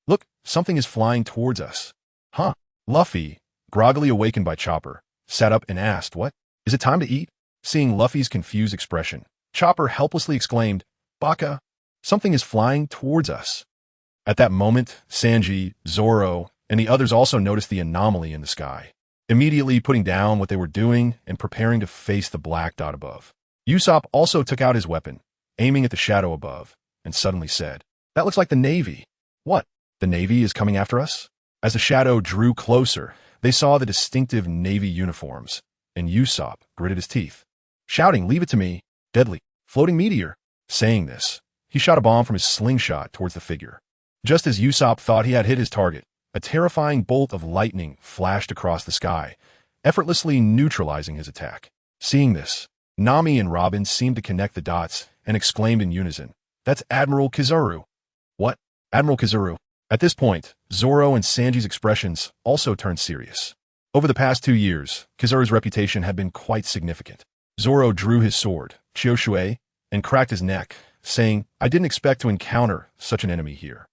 Look, something is flying towards us." "Huh?" Luffy, groggily awakened by Chopper, sat up and asked, "What? Is it time to eat?" Seeing Luffy's confused expression, Chopper helplessly exclaimed, "Baka, something is flying towards us." At that moment, Sanji, Zoro, and the others also noticed the anomaly in the sky, immediately putting down what they were doing and preparing to face the black dot above. Usopp also took out his weapon, aiming at the shadow above, and suddenly said, "That looks like the Navy." "What? The Navy is coming after us?" As the shadow drew closer, they saw the distinctive Navy uniforms, and Usopp gritted his teeth, shouting, "Leave it to me, deadly, floating meteor." Saying this, he shot a bomb from his slingshot towards the figure. Just as Usopp thought he had hit his target, a terrifying bolt of lightning flashed across the sky, effortlessly neutralizing his attack. Seeing this, Nami and Robin seemed to connect the dots and exclaimed in unison, "That's Admiral Kizaru." "What? Admiral Kizaru?" At this point, Zoro and Sanji's expressions also turned serious. Over the past 2 years, Kizaru's reputation had been quite significant. Zoro drew his sword, Chioshui, and cracked his neck, saying, "I didn't expect to encounter such an enemy here.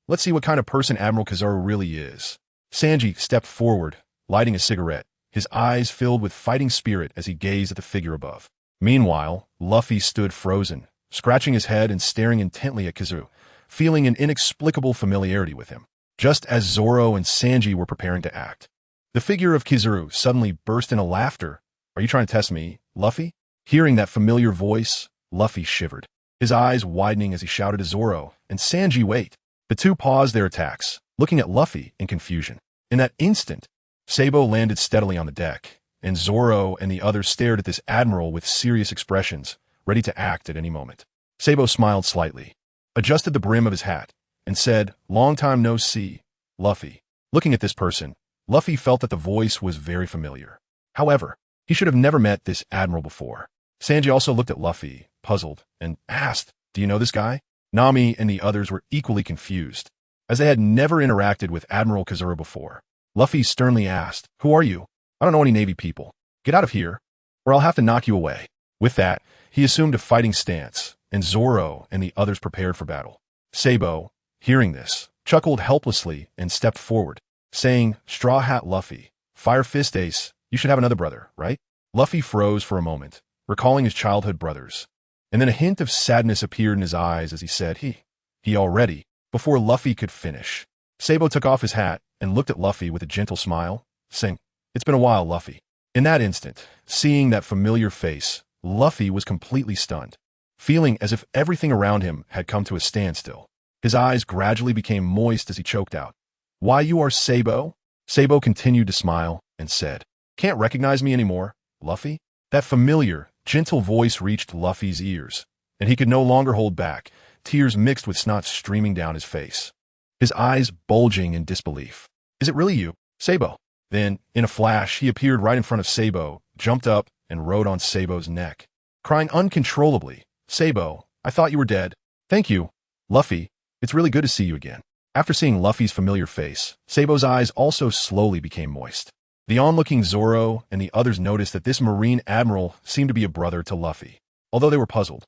Let's see what kind of person Admiral Kizaru really is." Sanji stepped forward, lighting a cigarette, his eyes filled with fighting spirit as he gazed at the figure above. Meanwhile, Luffy stood frozen, scratching his head and staring intently at Kizaru, feeling an inexplicable familiarity with him. Just as Zoro and Sanji were preparing to act, the figure of Kizaru suddenly burst into laughter. "Are you trying to test me, Luffy?" Hearing that familiar voice, Luffy shivered, his eyes widening as he shouted to Zoro and Sanji, "Wait!" The two paused their attacks, looking at Luffy in confusion. In that instant, Sabo landed steadily on the deck, and Zoro and the others stared at this admiral with serious expressions, ready to act at any moment. Sabo smiled slightly, adjusted the brim of his hat, and said, "Long time no see, Luffy." Looking at this person, Luffy felt that the voice was very familiar. However, he should have never met this admiral before. Sanji also looked at Luffy, puzzled, and asked, "Do you know this guy?" Nami and the others were equally confused, as they had never interacted with Admiral Kizaru before. Luffy sternly asked, "Who are you?" "I don't know any Navy people. Get out of here, or I'll have to knock you away." With that, he assumed a fighting stance, and Zoro and the others prepared for battle. Sabo, hearing this, chuckled helplessly and stepped forward, saying, "Straw Hat Luffy, Fire Fist Ace, you should have another brother, right?" Luffy froze for a moment, recalling his childhood brothers, and then a hint of sadness appeared in his eyes as he said, he already, before Luffy could finish. Sabo took off his hat and looked at Luffy with a gentle smile, saying, "It's been a while, Luffy." In that instant, seeing that familiar face, Luffy was completely stunned, feeling as if everything around him had come to a standstill. His eyes gradually became moist as he choked out, "Why, you are Sabo?" Sabo continued to smile and said, "Can't recognize me anymore, Luffy?" That familiar, gentle voice reached Luffy's ears, and he could no longer hold back, tears mixed with snot streaming down his face, his eyes bulging in disbelief. "Is it really you, Sabo?" Then, in a flash, he appeared right in front of Sabo, jumped up, and rode on Sabo's neck, crying uncontrollably, "Sabo, I thought you were dead." "Thank you, Luffy. It's really good to see you again." After seeing Luffy's familiar face, Sabo's eyes also slowly became moist. The onlooking Zoro and the others noticed that this Marine Admiral seemed to be a brother to Luffy. Although they were puzzled,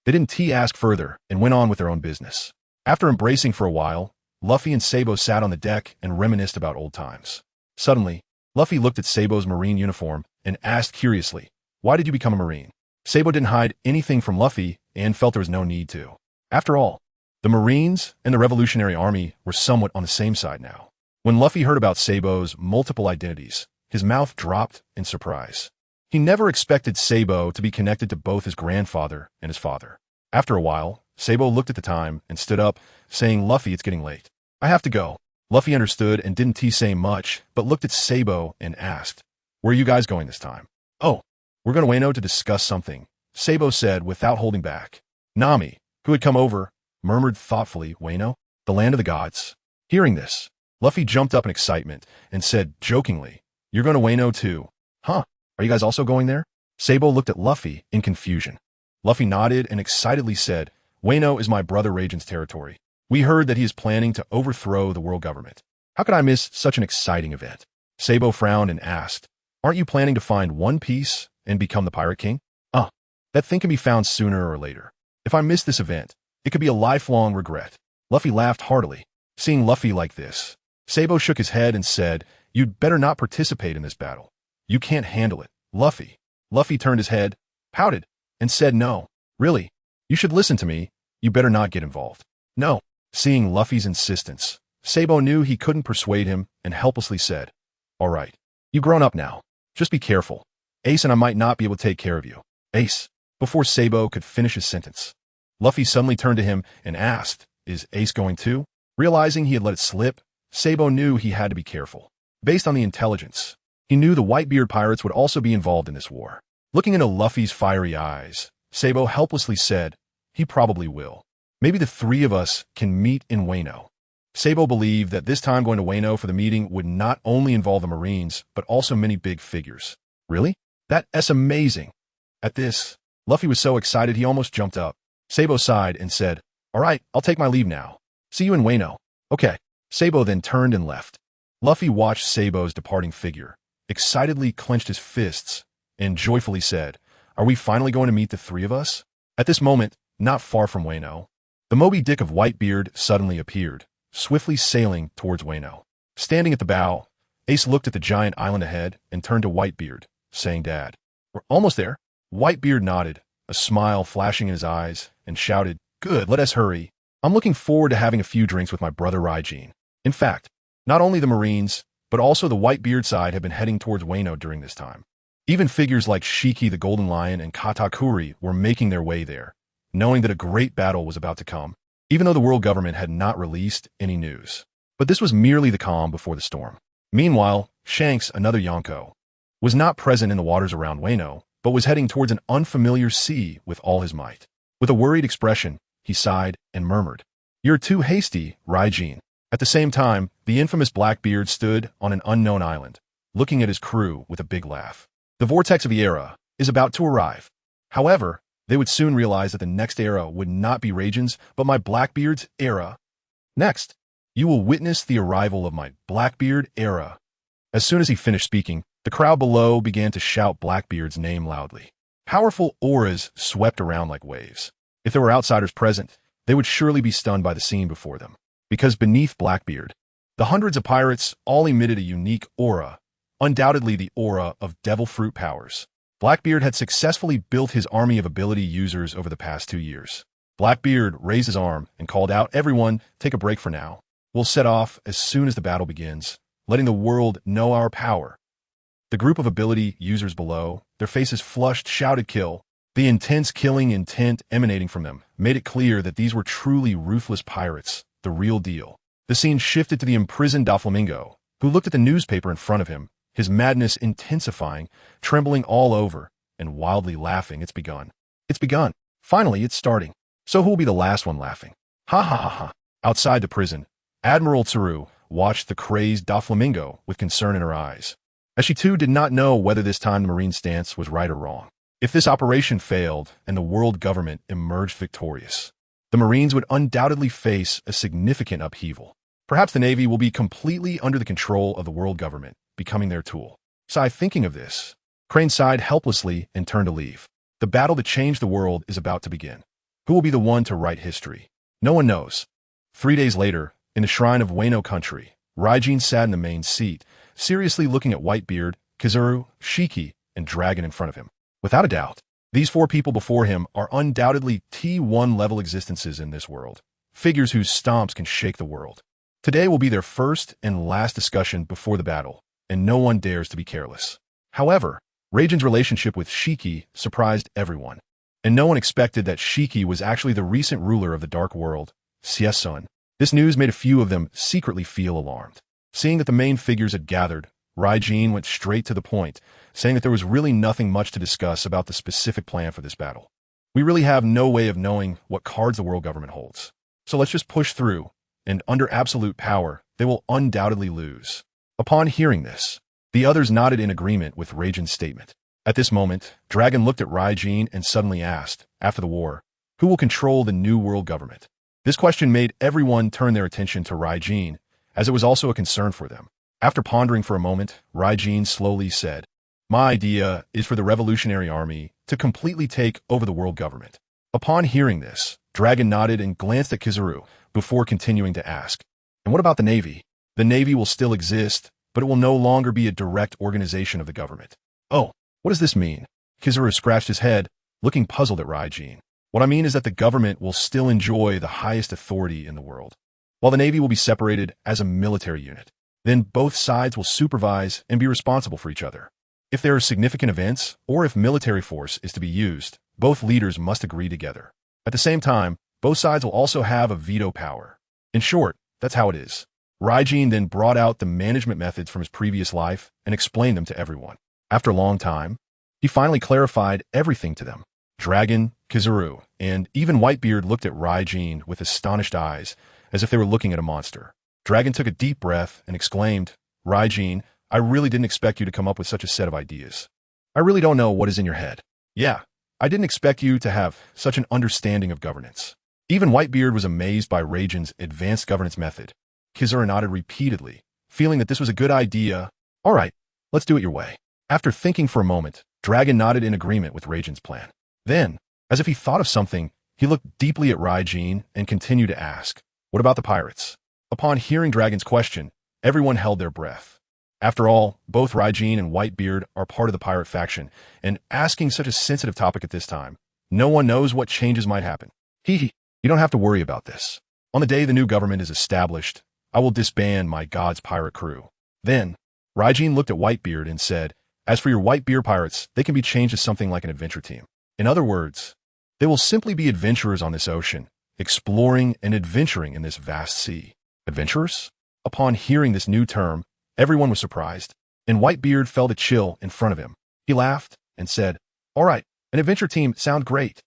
they didn't ask further and went on with their own business. After embracing for a while, Luffy and Sabo sat on the deck and reminisced about old times. Suddenly, Luffy looked at Sabo's Marine uniform and asked curiously, "Why did you become a Marine?" Sabo didn't hide anything from Luffy and felt there was no need to. After all, the Marines and the Revolutionary Army were somewhat on the same side now. When Luffy heard about Sabo's multiple identities, his mouth dropped in surprise. He never expected Sabo to be connected to both his grandfather and his father. After a while, Sabo looked at the time and stood up, saying, "Luffy, it's getting late. I have to go." Luffy understood and didn't say much, but looked at Sabo and asked, "Where are you guys going this time?" "Oh, we're going to Wano to discuss something," Sabo said without holding back. Nami, who had come over, murmured thoughtfully, "Wano? The land of the gods?" Hearing this, Luffy jumped up in excitement and said jokingly, "You're going to Wano too? Huh? Are you guys also going there?" Sabo looked at Luffy in confusion. Luffy nodded and excitedly said, "Wano is my brother Rajin's territory. We heard that he is planning to overthrow the world government. How could I miss such an exciting event?" Sabo frowned and asked, "Aren't you planning to find One Piece and become the Pirate King?" That thing can be found sooner or later. If I miss this event, it could be a lifelong regret." Luffy laughed heartily. Seeing Luffy like this, Sabo shook his head and said, "You'd better not participate in this battle. You can't handle it, Luffy." Luffy turned his head, pouted, and said, "No, really, you should listen to me. You better not get involved." "No." Seeing Luffy's insistence, Sabo knew he couldn't persuade him and helplessly said, "All right, you've grown up now. Just be careful. Ace and I might not be able to take care of you." "Ace." Before Sabo could finish his sentence, Luffy suddenly turned to him and asked, "Is Ace going too?" Realizing he had let it slip, Sabo knew he had to be careful. Based on the intelligence, he knew the Whitebeard pirates would also be involved in this war. Looking into Luffy's fiery eyes, Sabo helplessly said, "He probably will. Maybe the three of us can meet in Wano." Sabo believed that this time going to Wano for the meeting would not only involve the Marines, but also many big figures. "Really? That's amazing." At this, Luffy was so excited he almost jumped up. Sabo sighed and said, "All right, I'll take my leave now. See you in Wano." "Okay." Sabo then turned and left. Luffy watched Sabo's departing figure, excitedly clenched his fists, and joyfully said, "Are we finally going to meet the three of us?" At this moment, not far from Wano, the Moby Dick of Whitebeard suddenly appeared, swiftly sailing towards Wano. Standing at the bow, Ace looked at the giant island ahead and turned to Whitebeard, saying, "Dad, we're almost there." Whitebeard nodded, a smile flashing in his eyes, and shouted, "Good, let us hurry. I'm looking forward to having a few drinks with my brother Raijin." In fact, not only the Marines, but also the Whitebeard side had been heading towards Wano during this time. Even figures like Shiki the Golden Lion and Katakuri were making their way there, knowing that a great battle was about to come, even though the world government had not released any news. But this was merely the calm before the storm. Meanwhile, Shanks, another Yonko, was not present in the waters around Wano, but was heading towards an unfamiliar sea with all his might. With a worried expression, he sighed and murmured, "You're too hasty, Raijin." At the same time, the infamous Blackbeard stood on an unknown island, looking at his crew with a big laugh. The vortex of the era is about to arrive. However, they would soon realize that the next era would not be Raijin's, but my Blackbeard's era. Next, you will witness the arrival of my Blackbeard era. As soon as he finished speaking, the crowd below began to shout Blackbeard's name loudly. Powerful auras swept around like waves. If there were outsiders present, they would surely be stunned by the scene before them. Because beneath Blackbeard, the hundreds of pirates all emitted a unique aura, undoubtedly the aura of devil fruit powers. Blackbeard had successfully built his army of ability users over the past 2 years. Blackbeard raised his arm and called out, "Everyone, take a break for now. We'll set off as soon as the battle begins, letting the world know our power." The group of ability users below, their faces flushed, shouted kill. The intense killing intent emanating from them made it clear that these were truly ruthless pirates, the real deal. The scene shifted to the imprisoned Doflamingo, who looked at the newspaper in front of him, his madness intensifying, trembling all over, and wildly laughing. "It's begun. It's begun. Finally, it's starting. So who will be the last one laughing? Ha ha ha ha." Outside the prison, Admiral Tsuru watched the crazed Doflamingo with concern in her eyes, as she too did not know whether this time the Marine stance was right or wrong. If this operation failed and the world government emerged victorious, the Marines would undoubtedly face a significant upheaval. Perhaps the Navy will be completely under the control of the world government, becoming their tool. Sigh, thinking of this, Crane sighed helplessly and turned to leave. The battle that changed the world is about to begin. Who will be the one to write history? No one knows. 3 days later, in the shrine of Wano country, Raijin sat in the main seat, seriously looking at Whitebeard, Kizaru, Shiki, and Dragon in front of him. Without a doubt, these 4 people before him are undoubtedly T1 level existences in this world, figures whose stomps can shake the world. Today will be their first and last discussion before the battle, and no one dares to be careless. However, Raijin's relationship with Shiki surprised everyone, and no one expected that Shiki was actually the recent ruler of the Dark World, Siesun. This news made a few of them secretly feel alarmed. Seeing that the main figures had gathered, Raijin went straight to the point, saying that there was really nothing much to discuss about the specific plan for this battle. "We really have no way of knowing what cards the world government holds. So let's just push through, and under absolute power, they will undoubtedly lose." Upon hearing this, the others nodded in agreement with Raijin's statement. At this moment, Dragon looked at Raijin and suddenly asked, after the war, who will control the new world government? This question made everyone turn their attention to Raijin, as it was also a concern for them. After pondering for a moment, Raijin slowly said, "My idea is for the Revolutionary Army to completely take over the world government." Upon hearing this, Dragon nodded and glanced at Kizaru before continuing to ask, "And what about the Navy?" "The Navy will still exist, but it will no longer be a direct organization of the government." "Oh, what does this mean?" Kizaru scratched his head, looking puzzled at Raijin. "What I mean is that the government will still enjoy the highest authority in the world, while the Navy will be separated as a military unit. Then both sides will supervise and be responsible for each other. If there are significant events, or if military force is to be used, both leaders must agree together. At the same time, both sides will also have a veto power. In short, that's how it is." Raijin then brought out the management methods from his previous life and explained them to everyone. After a long time, he finally clarified everything to them. Dragon, Kizaru, and even Whitebeard looked at Raijin with astonished eyes, as if they were looking at a monster. Dragon took a deep breath and exclaimed, "Raijin, I really didn't expect you to come up with such a set of ideas. I really don't know what is in your head." "Yeah, I didn't expect you to have such an understanding of governance. Even Whitebeard was amazed by Raijin's advanced governance method. Kizura nodded repeatedly, feeling that this was a good idea. All right, let's do it your way. After thinking for a moment, Dragon nodded in agreement with Raijin's plan. Then, as if he thought of something, he looked deeply at Raijin and continued to ask, what about the pirates? Upon hearing Dragon's question, everyone held their breath. After all, both Raijin and Whitebeard are part of the pirate faction, and asking such a sensitive topic at this time, no one knows what changes might happen. You don't have to worry about this. On the day the new government is established, I will disband my god's pirate crew. Then, Raijin looked at Whitebeard and said, as for your Whitebeard pirates, they can be changed to something like an adventure team. In other words, they will simply be adventurers on this ocean, exploring and adventuring in this vast sea. Adventurers? Upon hearing this new term, everyone was surprised, and Whitebeard felt a chill in front of him. He laughed and said, all right, an adventure team sounds great.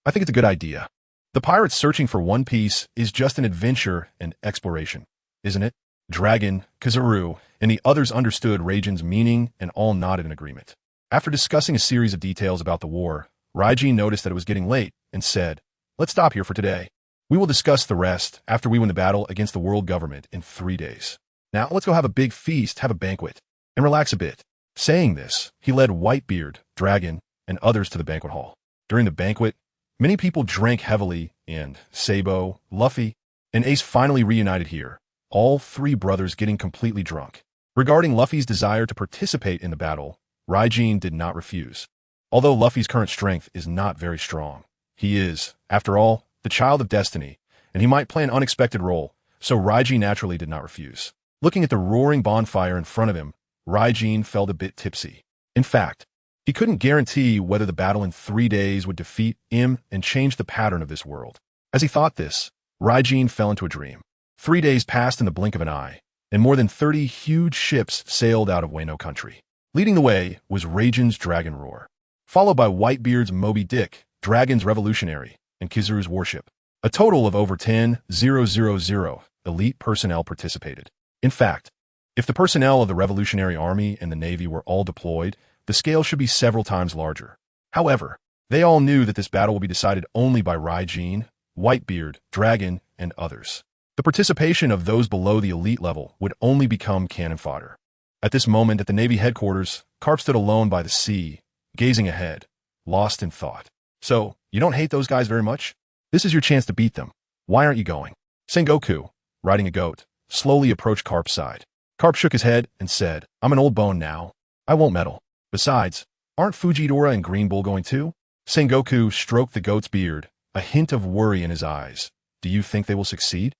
I think it's a good idea. The pirates searching for One Piece is just an adventure and exploration, isn't it? Dragon, Kizuru, and the others understood Raijin's meaning and all nodded in agreement. After discussing a series of details about the war, Raijin noticed that it was getting late and said, let's stop here for today. We will discuss the rest after we win the battle against the world government in 3 days. Now let's go have a big feast, have a banquet, and relax a bit. Saying this, he led Whitebeard, Dragon, and others to the banquet hall. During the banquet, many people drank heavily, and Sabo, Luffy, and Ace finally reunited here, all 3 brothers getting completely drunk. Regarding Luffy's desire to participate in the battle, Raijin did not refuse. Although Luffy's current strength is not very strong, he is, after all, the child of destiny, and he might play an unexpected role, so Raijin naturally did not refuse. Looking at the roaring bonfire in front of him, Raijin felt a bit tipsy. In fact, he couldn't guarantee whether the battle in 3 days would defeat him and change the pattern of this world. As he thought this, Raijin fell into a dream. 3 days passed in the blink of an eye, and more than 30 huge ships sailed out of Wano country. Leading the way was Raijin's Dragon Roar, followed by Whitebeard's Moby Dick, Dragon's Revolutionary, and Kizuru's warship. A total of over 10,000 elite personnel participated. In fact, if the personnel of the Revolutionary Army and the Navy were all deployed, the scale should be several times larger. However, they all knew that this battle will be decided only by Raijin, Whitebeard, Dragon, and others. The participation of those below the elite level would only become cannon fodder. At this moment at the Navy headquarters, Carp stood alone by the sea, gazing ahead, lost in thought. So, you don't hate those guys very much? This is your chance to beat them. Why aren't you going? Sengoku, riding a goat, slowly approached Carp's side. Carp shook his head and said, I'm an old bone now. I won't meddle. Besides, aren't Fujidora and Green Bull going too? Sengoku stroked the goat's beard, a hint of worry in his eyes. Do you think they will succeed?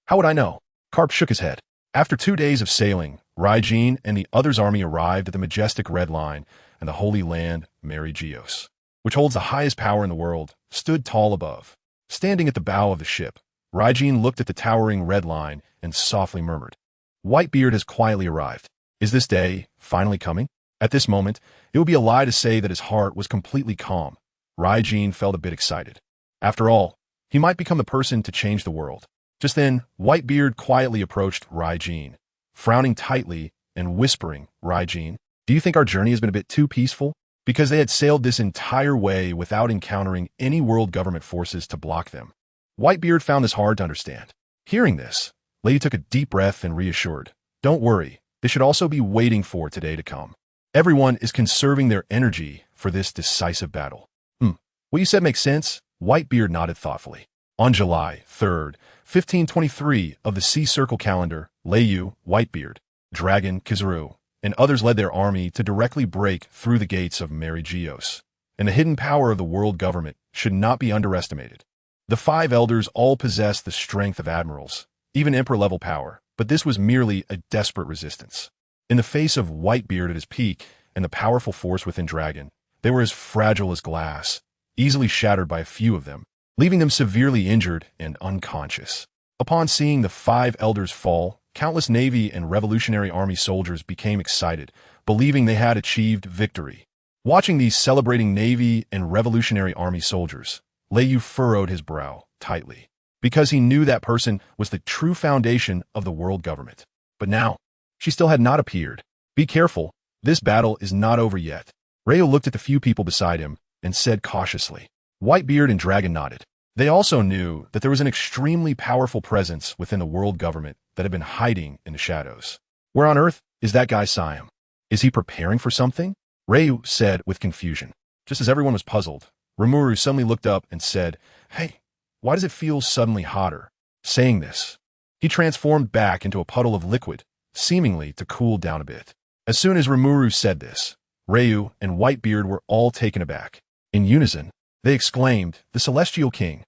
How would I know? Carp shook his head. After 2 days of sailing, Raijin and the others' army arrived at the majestic Red Line, and the holy land, Mary Geos, which holds the highest power in the world, stood tall above. Standing at the bow of the ship, Raijin looked at the towering Red Line and softly murmured, Whitebeard has quietly arrived. Is this day finally coming? At this moment, it would be a lie to say that his heart was completely calm. Raijin felt a bit excited. After all, he might become the person to change the world. Just then, Whitebeard quietly approached Raijin, frowning tightly and whispering, Raijin, do you think our journey has been a bit too peaceful? Because they had sailed this entire way without encountering any world government forces to block them. Whitebeard found this hard to understand. Hearing this, Lady took a deep breath and reassured, don't worry, they should also be waiting for today to come. Everyone is conserving their energy for this decisive battle. What you said makes sense. Whitebeard nodded thoughtfully. On July 3rd, 1523 of the Sea Circle calendar, Leiyu, Whitebeard, Dragon, Kizuru, and others led their army to directly break through the gates of Mary Geos, and the hidden power of the world government should not be underestimated. The 5 elders all possessed the strength of admirals, even emperor-level power, but this was merely a desperate resistance. In the face of Whitebeard at his peak and the powerful force within Dragon, they were as fragile as glass, easily shattered by a few of them, leaving them severely injured and unconscious. Upon seeing the 5 elders fall, countless Navy and Revolutionary Army soldiers became excited, believing they had achieved victory. Watching these celebrating Navy and Revolutionary Army soldiers, Leiyu furrowed his brow tightly, because he knew that person was the true foundation of the world government. But now, she still had not appeared. Be careful, this battle is not over yet. Reo looked at the few people beside him, and said cautiously. Whitebeard and Dragon nodded. They also knew that there was an extremely powerful presence within the world government that had been hiding in the shadows. Where on earth is that guy Siam? Is he preparing for something? Ryu said with confusion. Just as everyone was puzzled, Rimuru suddenly looked up and said, "Hey, why does it feel suddenly hotter?" Saying this, he transformed back into a puddle of liquid, seemingly to cool down a bit. As soon as Rimuru said this, Ryu and Whitebeard were all taken aback. In unison, they exclaimed, "The Celestial King."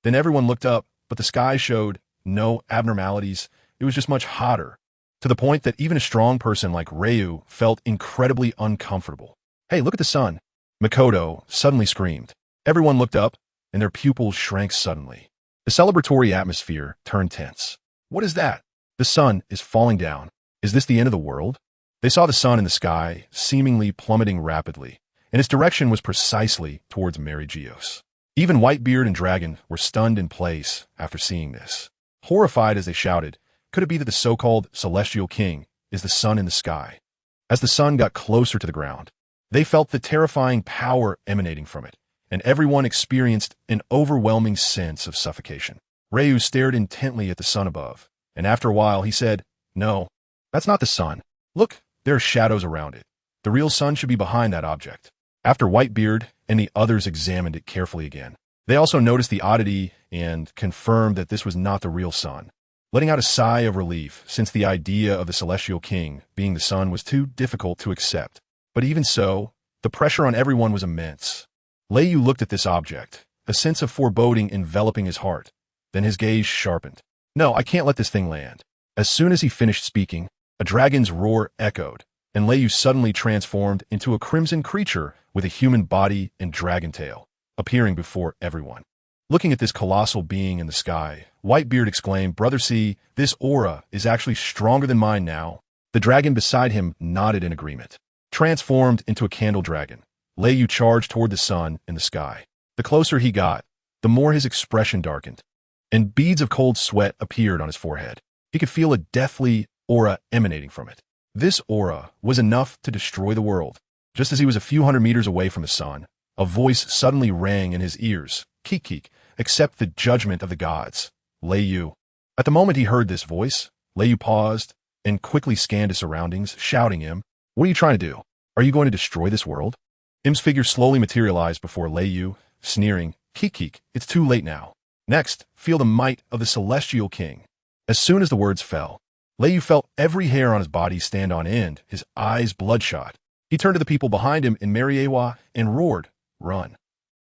Then everyone looked up, but the sky showed no abnormalities. It was just much hotter, to the point that even a strong person like Ryu felt incredibly uncomfortable. "Hey, look at the sun!" Makoto suddenly screamed. Everyone looked up, and their pupils shrank suddenly. The celebratory atmosphere turned tense. What is that? The sun is falling down. Is this the end of the world? They saw the sun in the sky, seemingly plummeting rapidly, and its direction was precisely towards Mary Geos. Even Whitebeard and Dragon were stunned in place after seeing this. Horrified as they shouted, could it be that the so-called Celestial King is the sun in the sky? As the sun got closer to the ground, they felt the terrifying power emanating from it, and everyone experienced an overwhelming sense of suffocation. Ryu stared intently at the sun above, and after a while he said, "No, that's not the sun. Look, there are shadows around it. The real sun should be behind that object." After Whitebeard and the others examined it carefully again, they also noticed the oddity and confirmed that this was not the real sun, letting out a sigh of relief since the idea of the Celestial King being the sun was too difficult to accept. But even so, the pressure on everyone was immense. Leiyu looked at this object, a sense of foreboding enveloping his heart. Then his gaze sharpened. "No, I can't let this thing land." As soon as he finished speaking, a dragon's roar echoed, and Leiyu suddenly transformed into a crimson creature with a human body and dragon tail, appearing before everyone. Looking at this colossal being in the sky, Whitebeard exclaimed, "Brother C, this aura is actually stronger than mine now." The dragon beside him nodded in agreement. Transformed into a candle dragon, Leiyu charged toward the sun in the sky. The closer he got, the more his expression darkened, and beads of cold sweat appeared on his forehead. He could feel a deathly aura emanating from it. This aura was enough to destroy the world. Just as he was a few hundred meters away from the sun, a voice suddenly rang in his ears. "Keek, accept the judgment of the gods, Leiyu." At the moment he heard this voice, Leiyu paused and quickly scanned his surroundings, shouting him, "What are you trying to do? Are you going to destroy this world?" Im's figure slowly materialized before Leiyu, sneering, "Keek, it's too late now. Next, feel the might of the Celestial King." As soon as the words fell, Leiyu felt every hair on his body stand on end, his eyes bloodshot. He turned to the people behind him in Mariewa and roared, "Run.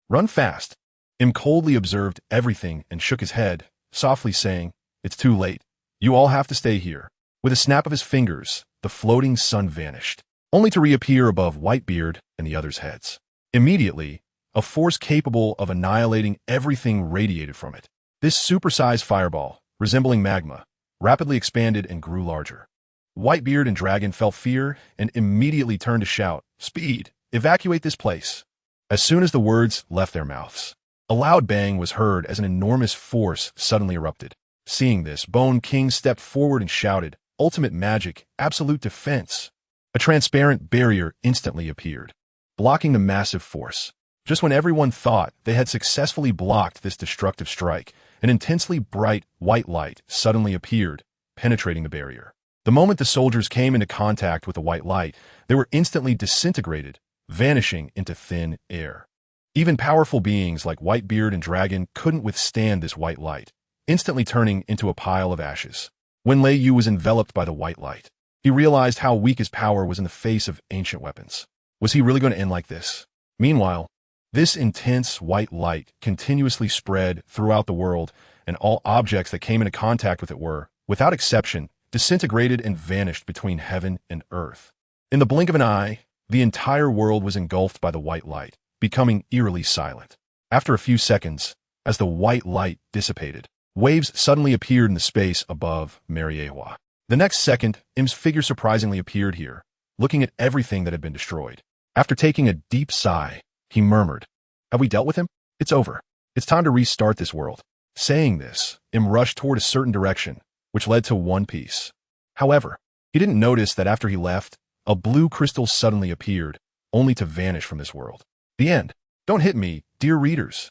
Run fast." Im coldly observed everything and shook his head, softly saying, "It's too late. You all have to stay here." With a snap of his fingers, the floating sun vanished, only to reappear above Whitebeard and the others' heads. Immediately, a force capable of annihilating everything radiated from it. This supersized fireball, resembling magma, rapidly expanded and grew larger. Whitebeard and Dragon felt fear and immediately turned to shout, "Speed! Evacuate this place!" As soon as the words left their mouths, a loud bang was heard as an enormous force suddenly erupted. Seeing this, Bone King stepped forward and shouted, "Ultimate magic, absolute defense!" A transparent barrier instantly appeared, blocking the massive force. Just when everyone thought they had successfully blocked this destructive strike, an intensely bright white light suddenly appeared, penetrating the barrier. The moment the soldiers came into contact with the white light, they were instantly disintegrated, vanishing into thin air. Even powerful beings like Whitebeard and Dragon couldn't withstand this white light, instantly turning into a pile of ashes. When Leiyu was enveloped by the white light, he realized how weak his power was in the face of ancient weapons. Was he really going to end like this? Meanwhile, this intense white light continuously spread throughout the world, and all objects that came into contact with it were, without exception, disintegrated and vanished between heaven and earth. In the blink of an eye, the entire world was engulfed by the white light, becoming eerily silent. After a few seconds, as the white light dissipated, waves suddenly appeared in the space above Mariewa. The next second, Im's figure surprisingly appeared here, looking at everything that had been destroyed. After taking a deep sigh, he murmured, "Have we dealt with him? It's over. It's time to restart this world." Saying this, Im rushed toward a certain direction, which led to One Piece. However, he didn't notice that after he left, a blue crystal suddenly appeared, only to vanish from this world. The end. Don't hit me, dear readers.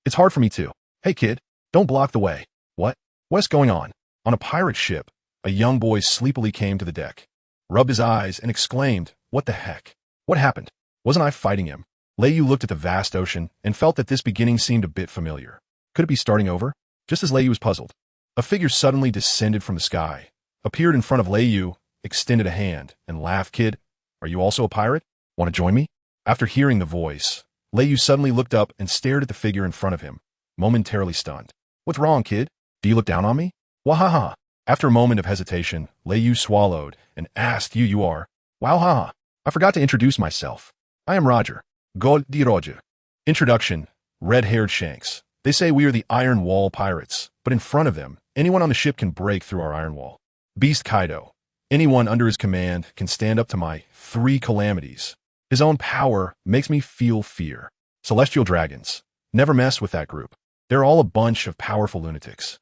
It's hard for me too. Hey kid, don't block the way. What? What's going on? On a pirate ship, a young boy sleepily came to the deck, rubbed his eyes, and exclaimed, "What the heck? What happened? Wasn't I fighting him?" Leiyu looked at the vast ocean and felt that this beginning seemed a bit familiar. Could it be starting over? Just as Leiyu was puzzled, a figure suddenly descended from the sky, appeared in front of Leiyu, extended a hand, and laughed. "Kid, are you also a pirate? Want to join me?" After hearing the voice, Leiyu suddenly looked up and stared at the figure in front of him, momentarily stunned. "What's wrong, kid? Do you look down on me?" "Wahaha." After a moment of hesitation, Leiyu swallowed and asked, You are? Wowhaha. I forgot to introduce myself. I am Roger. God di Roger. Introduction, red-haired Shanks. They say we are the Iron Wall Pirates, but in front of them, anyone on the ship can break through our iron wall. Beast Kaido. Anyone under his command can stand up to my 3 calamities. His own power makes me feel fear. Celestial Dragons. Never mess with that group. They're all a bunch of powerful lunatics.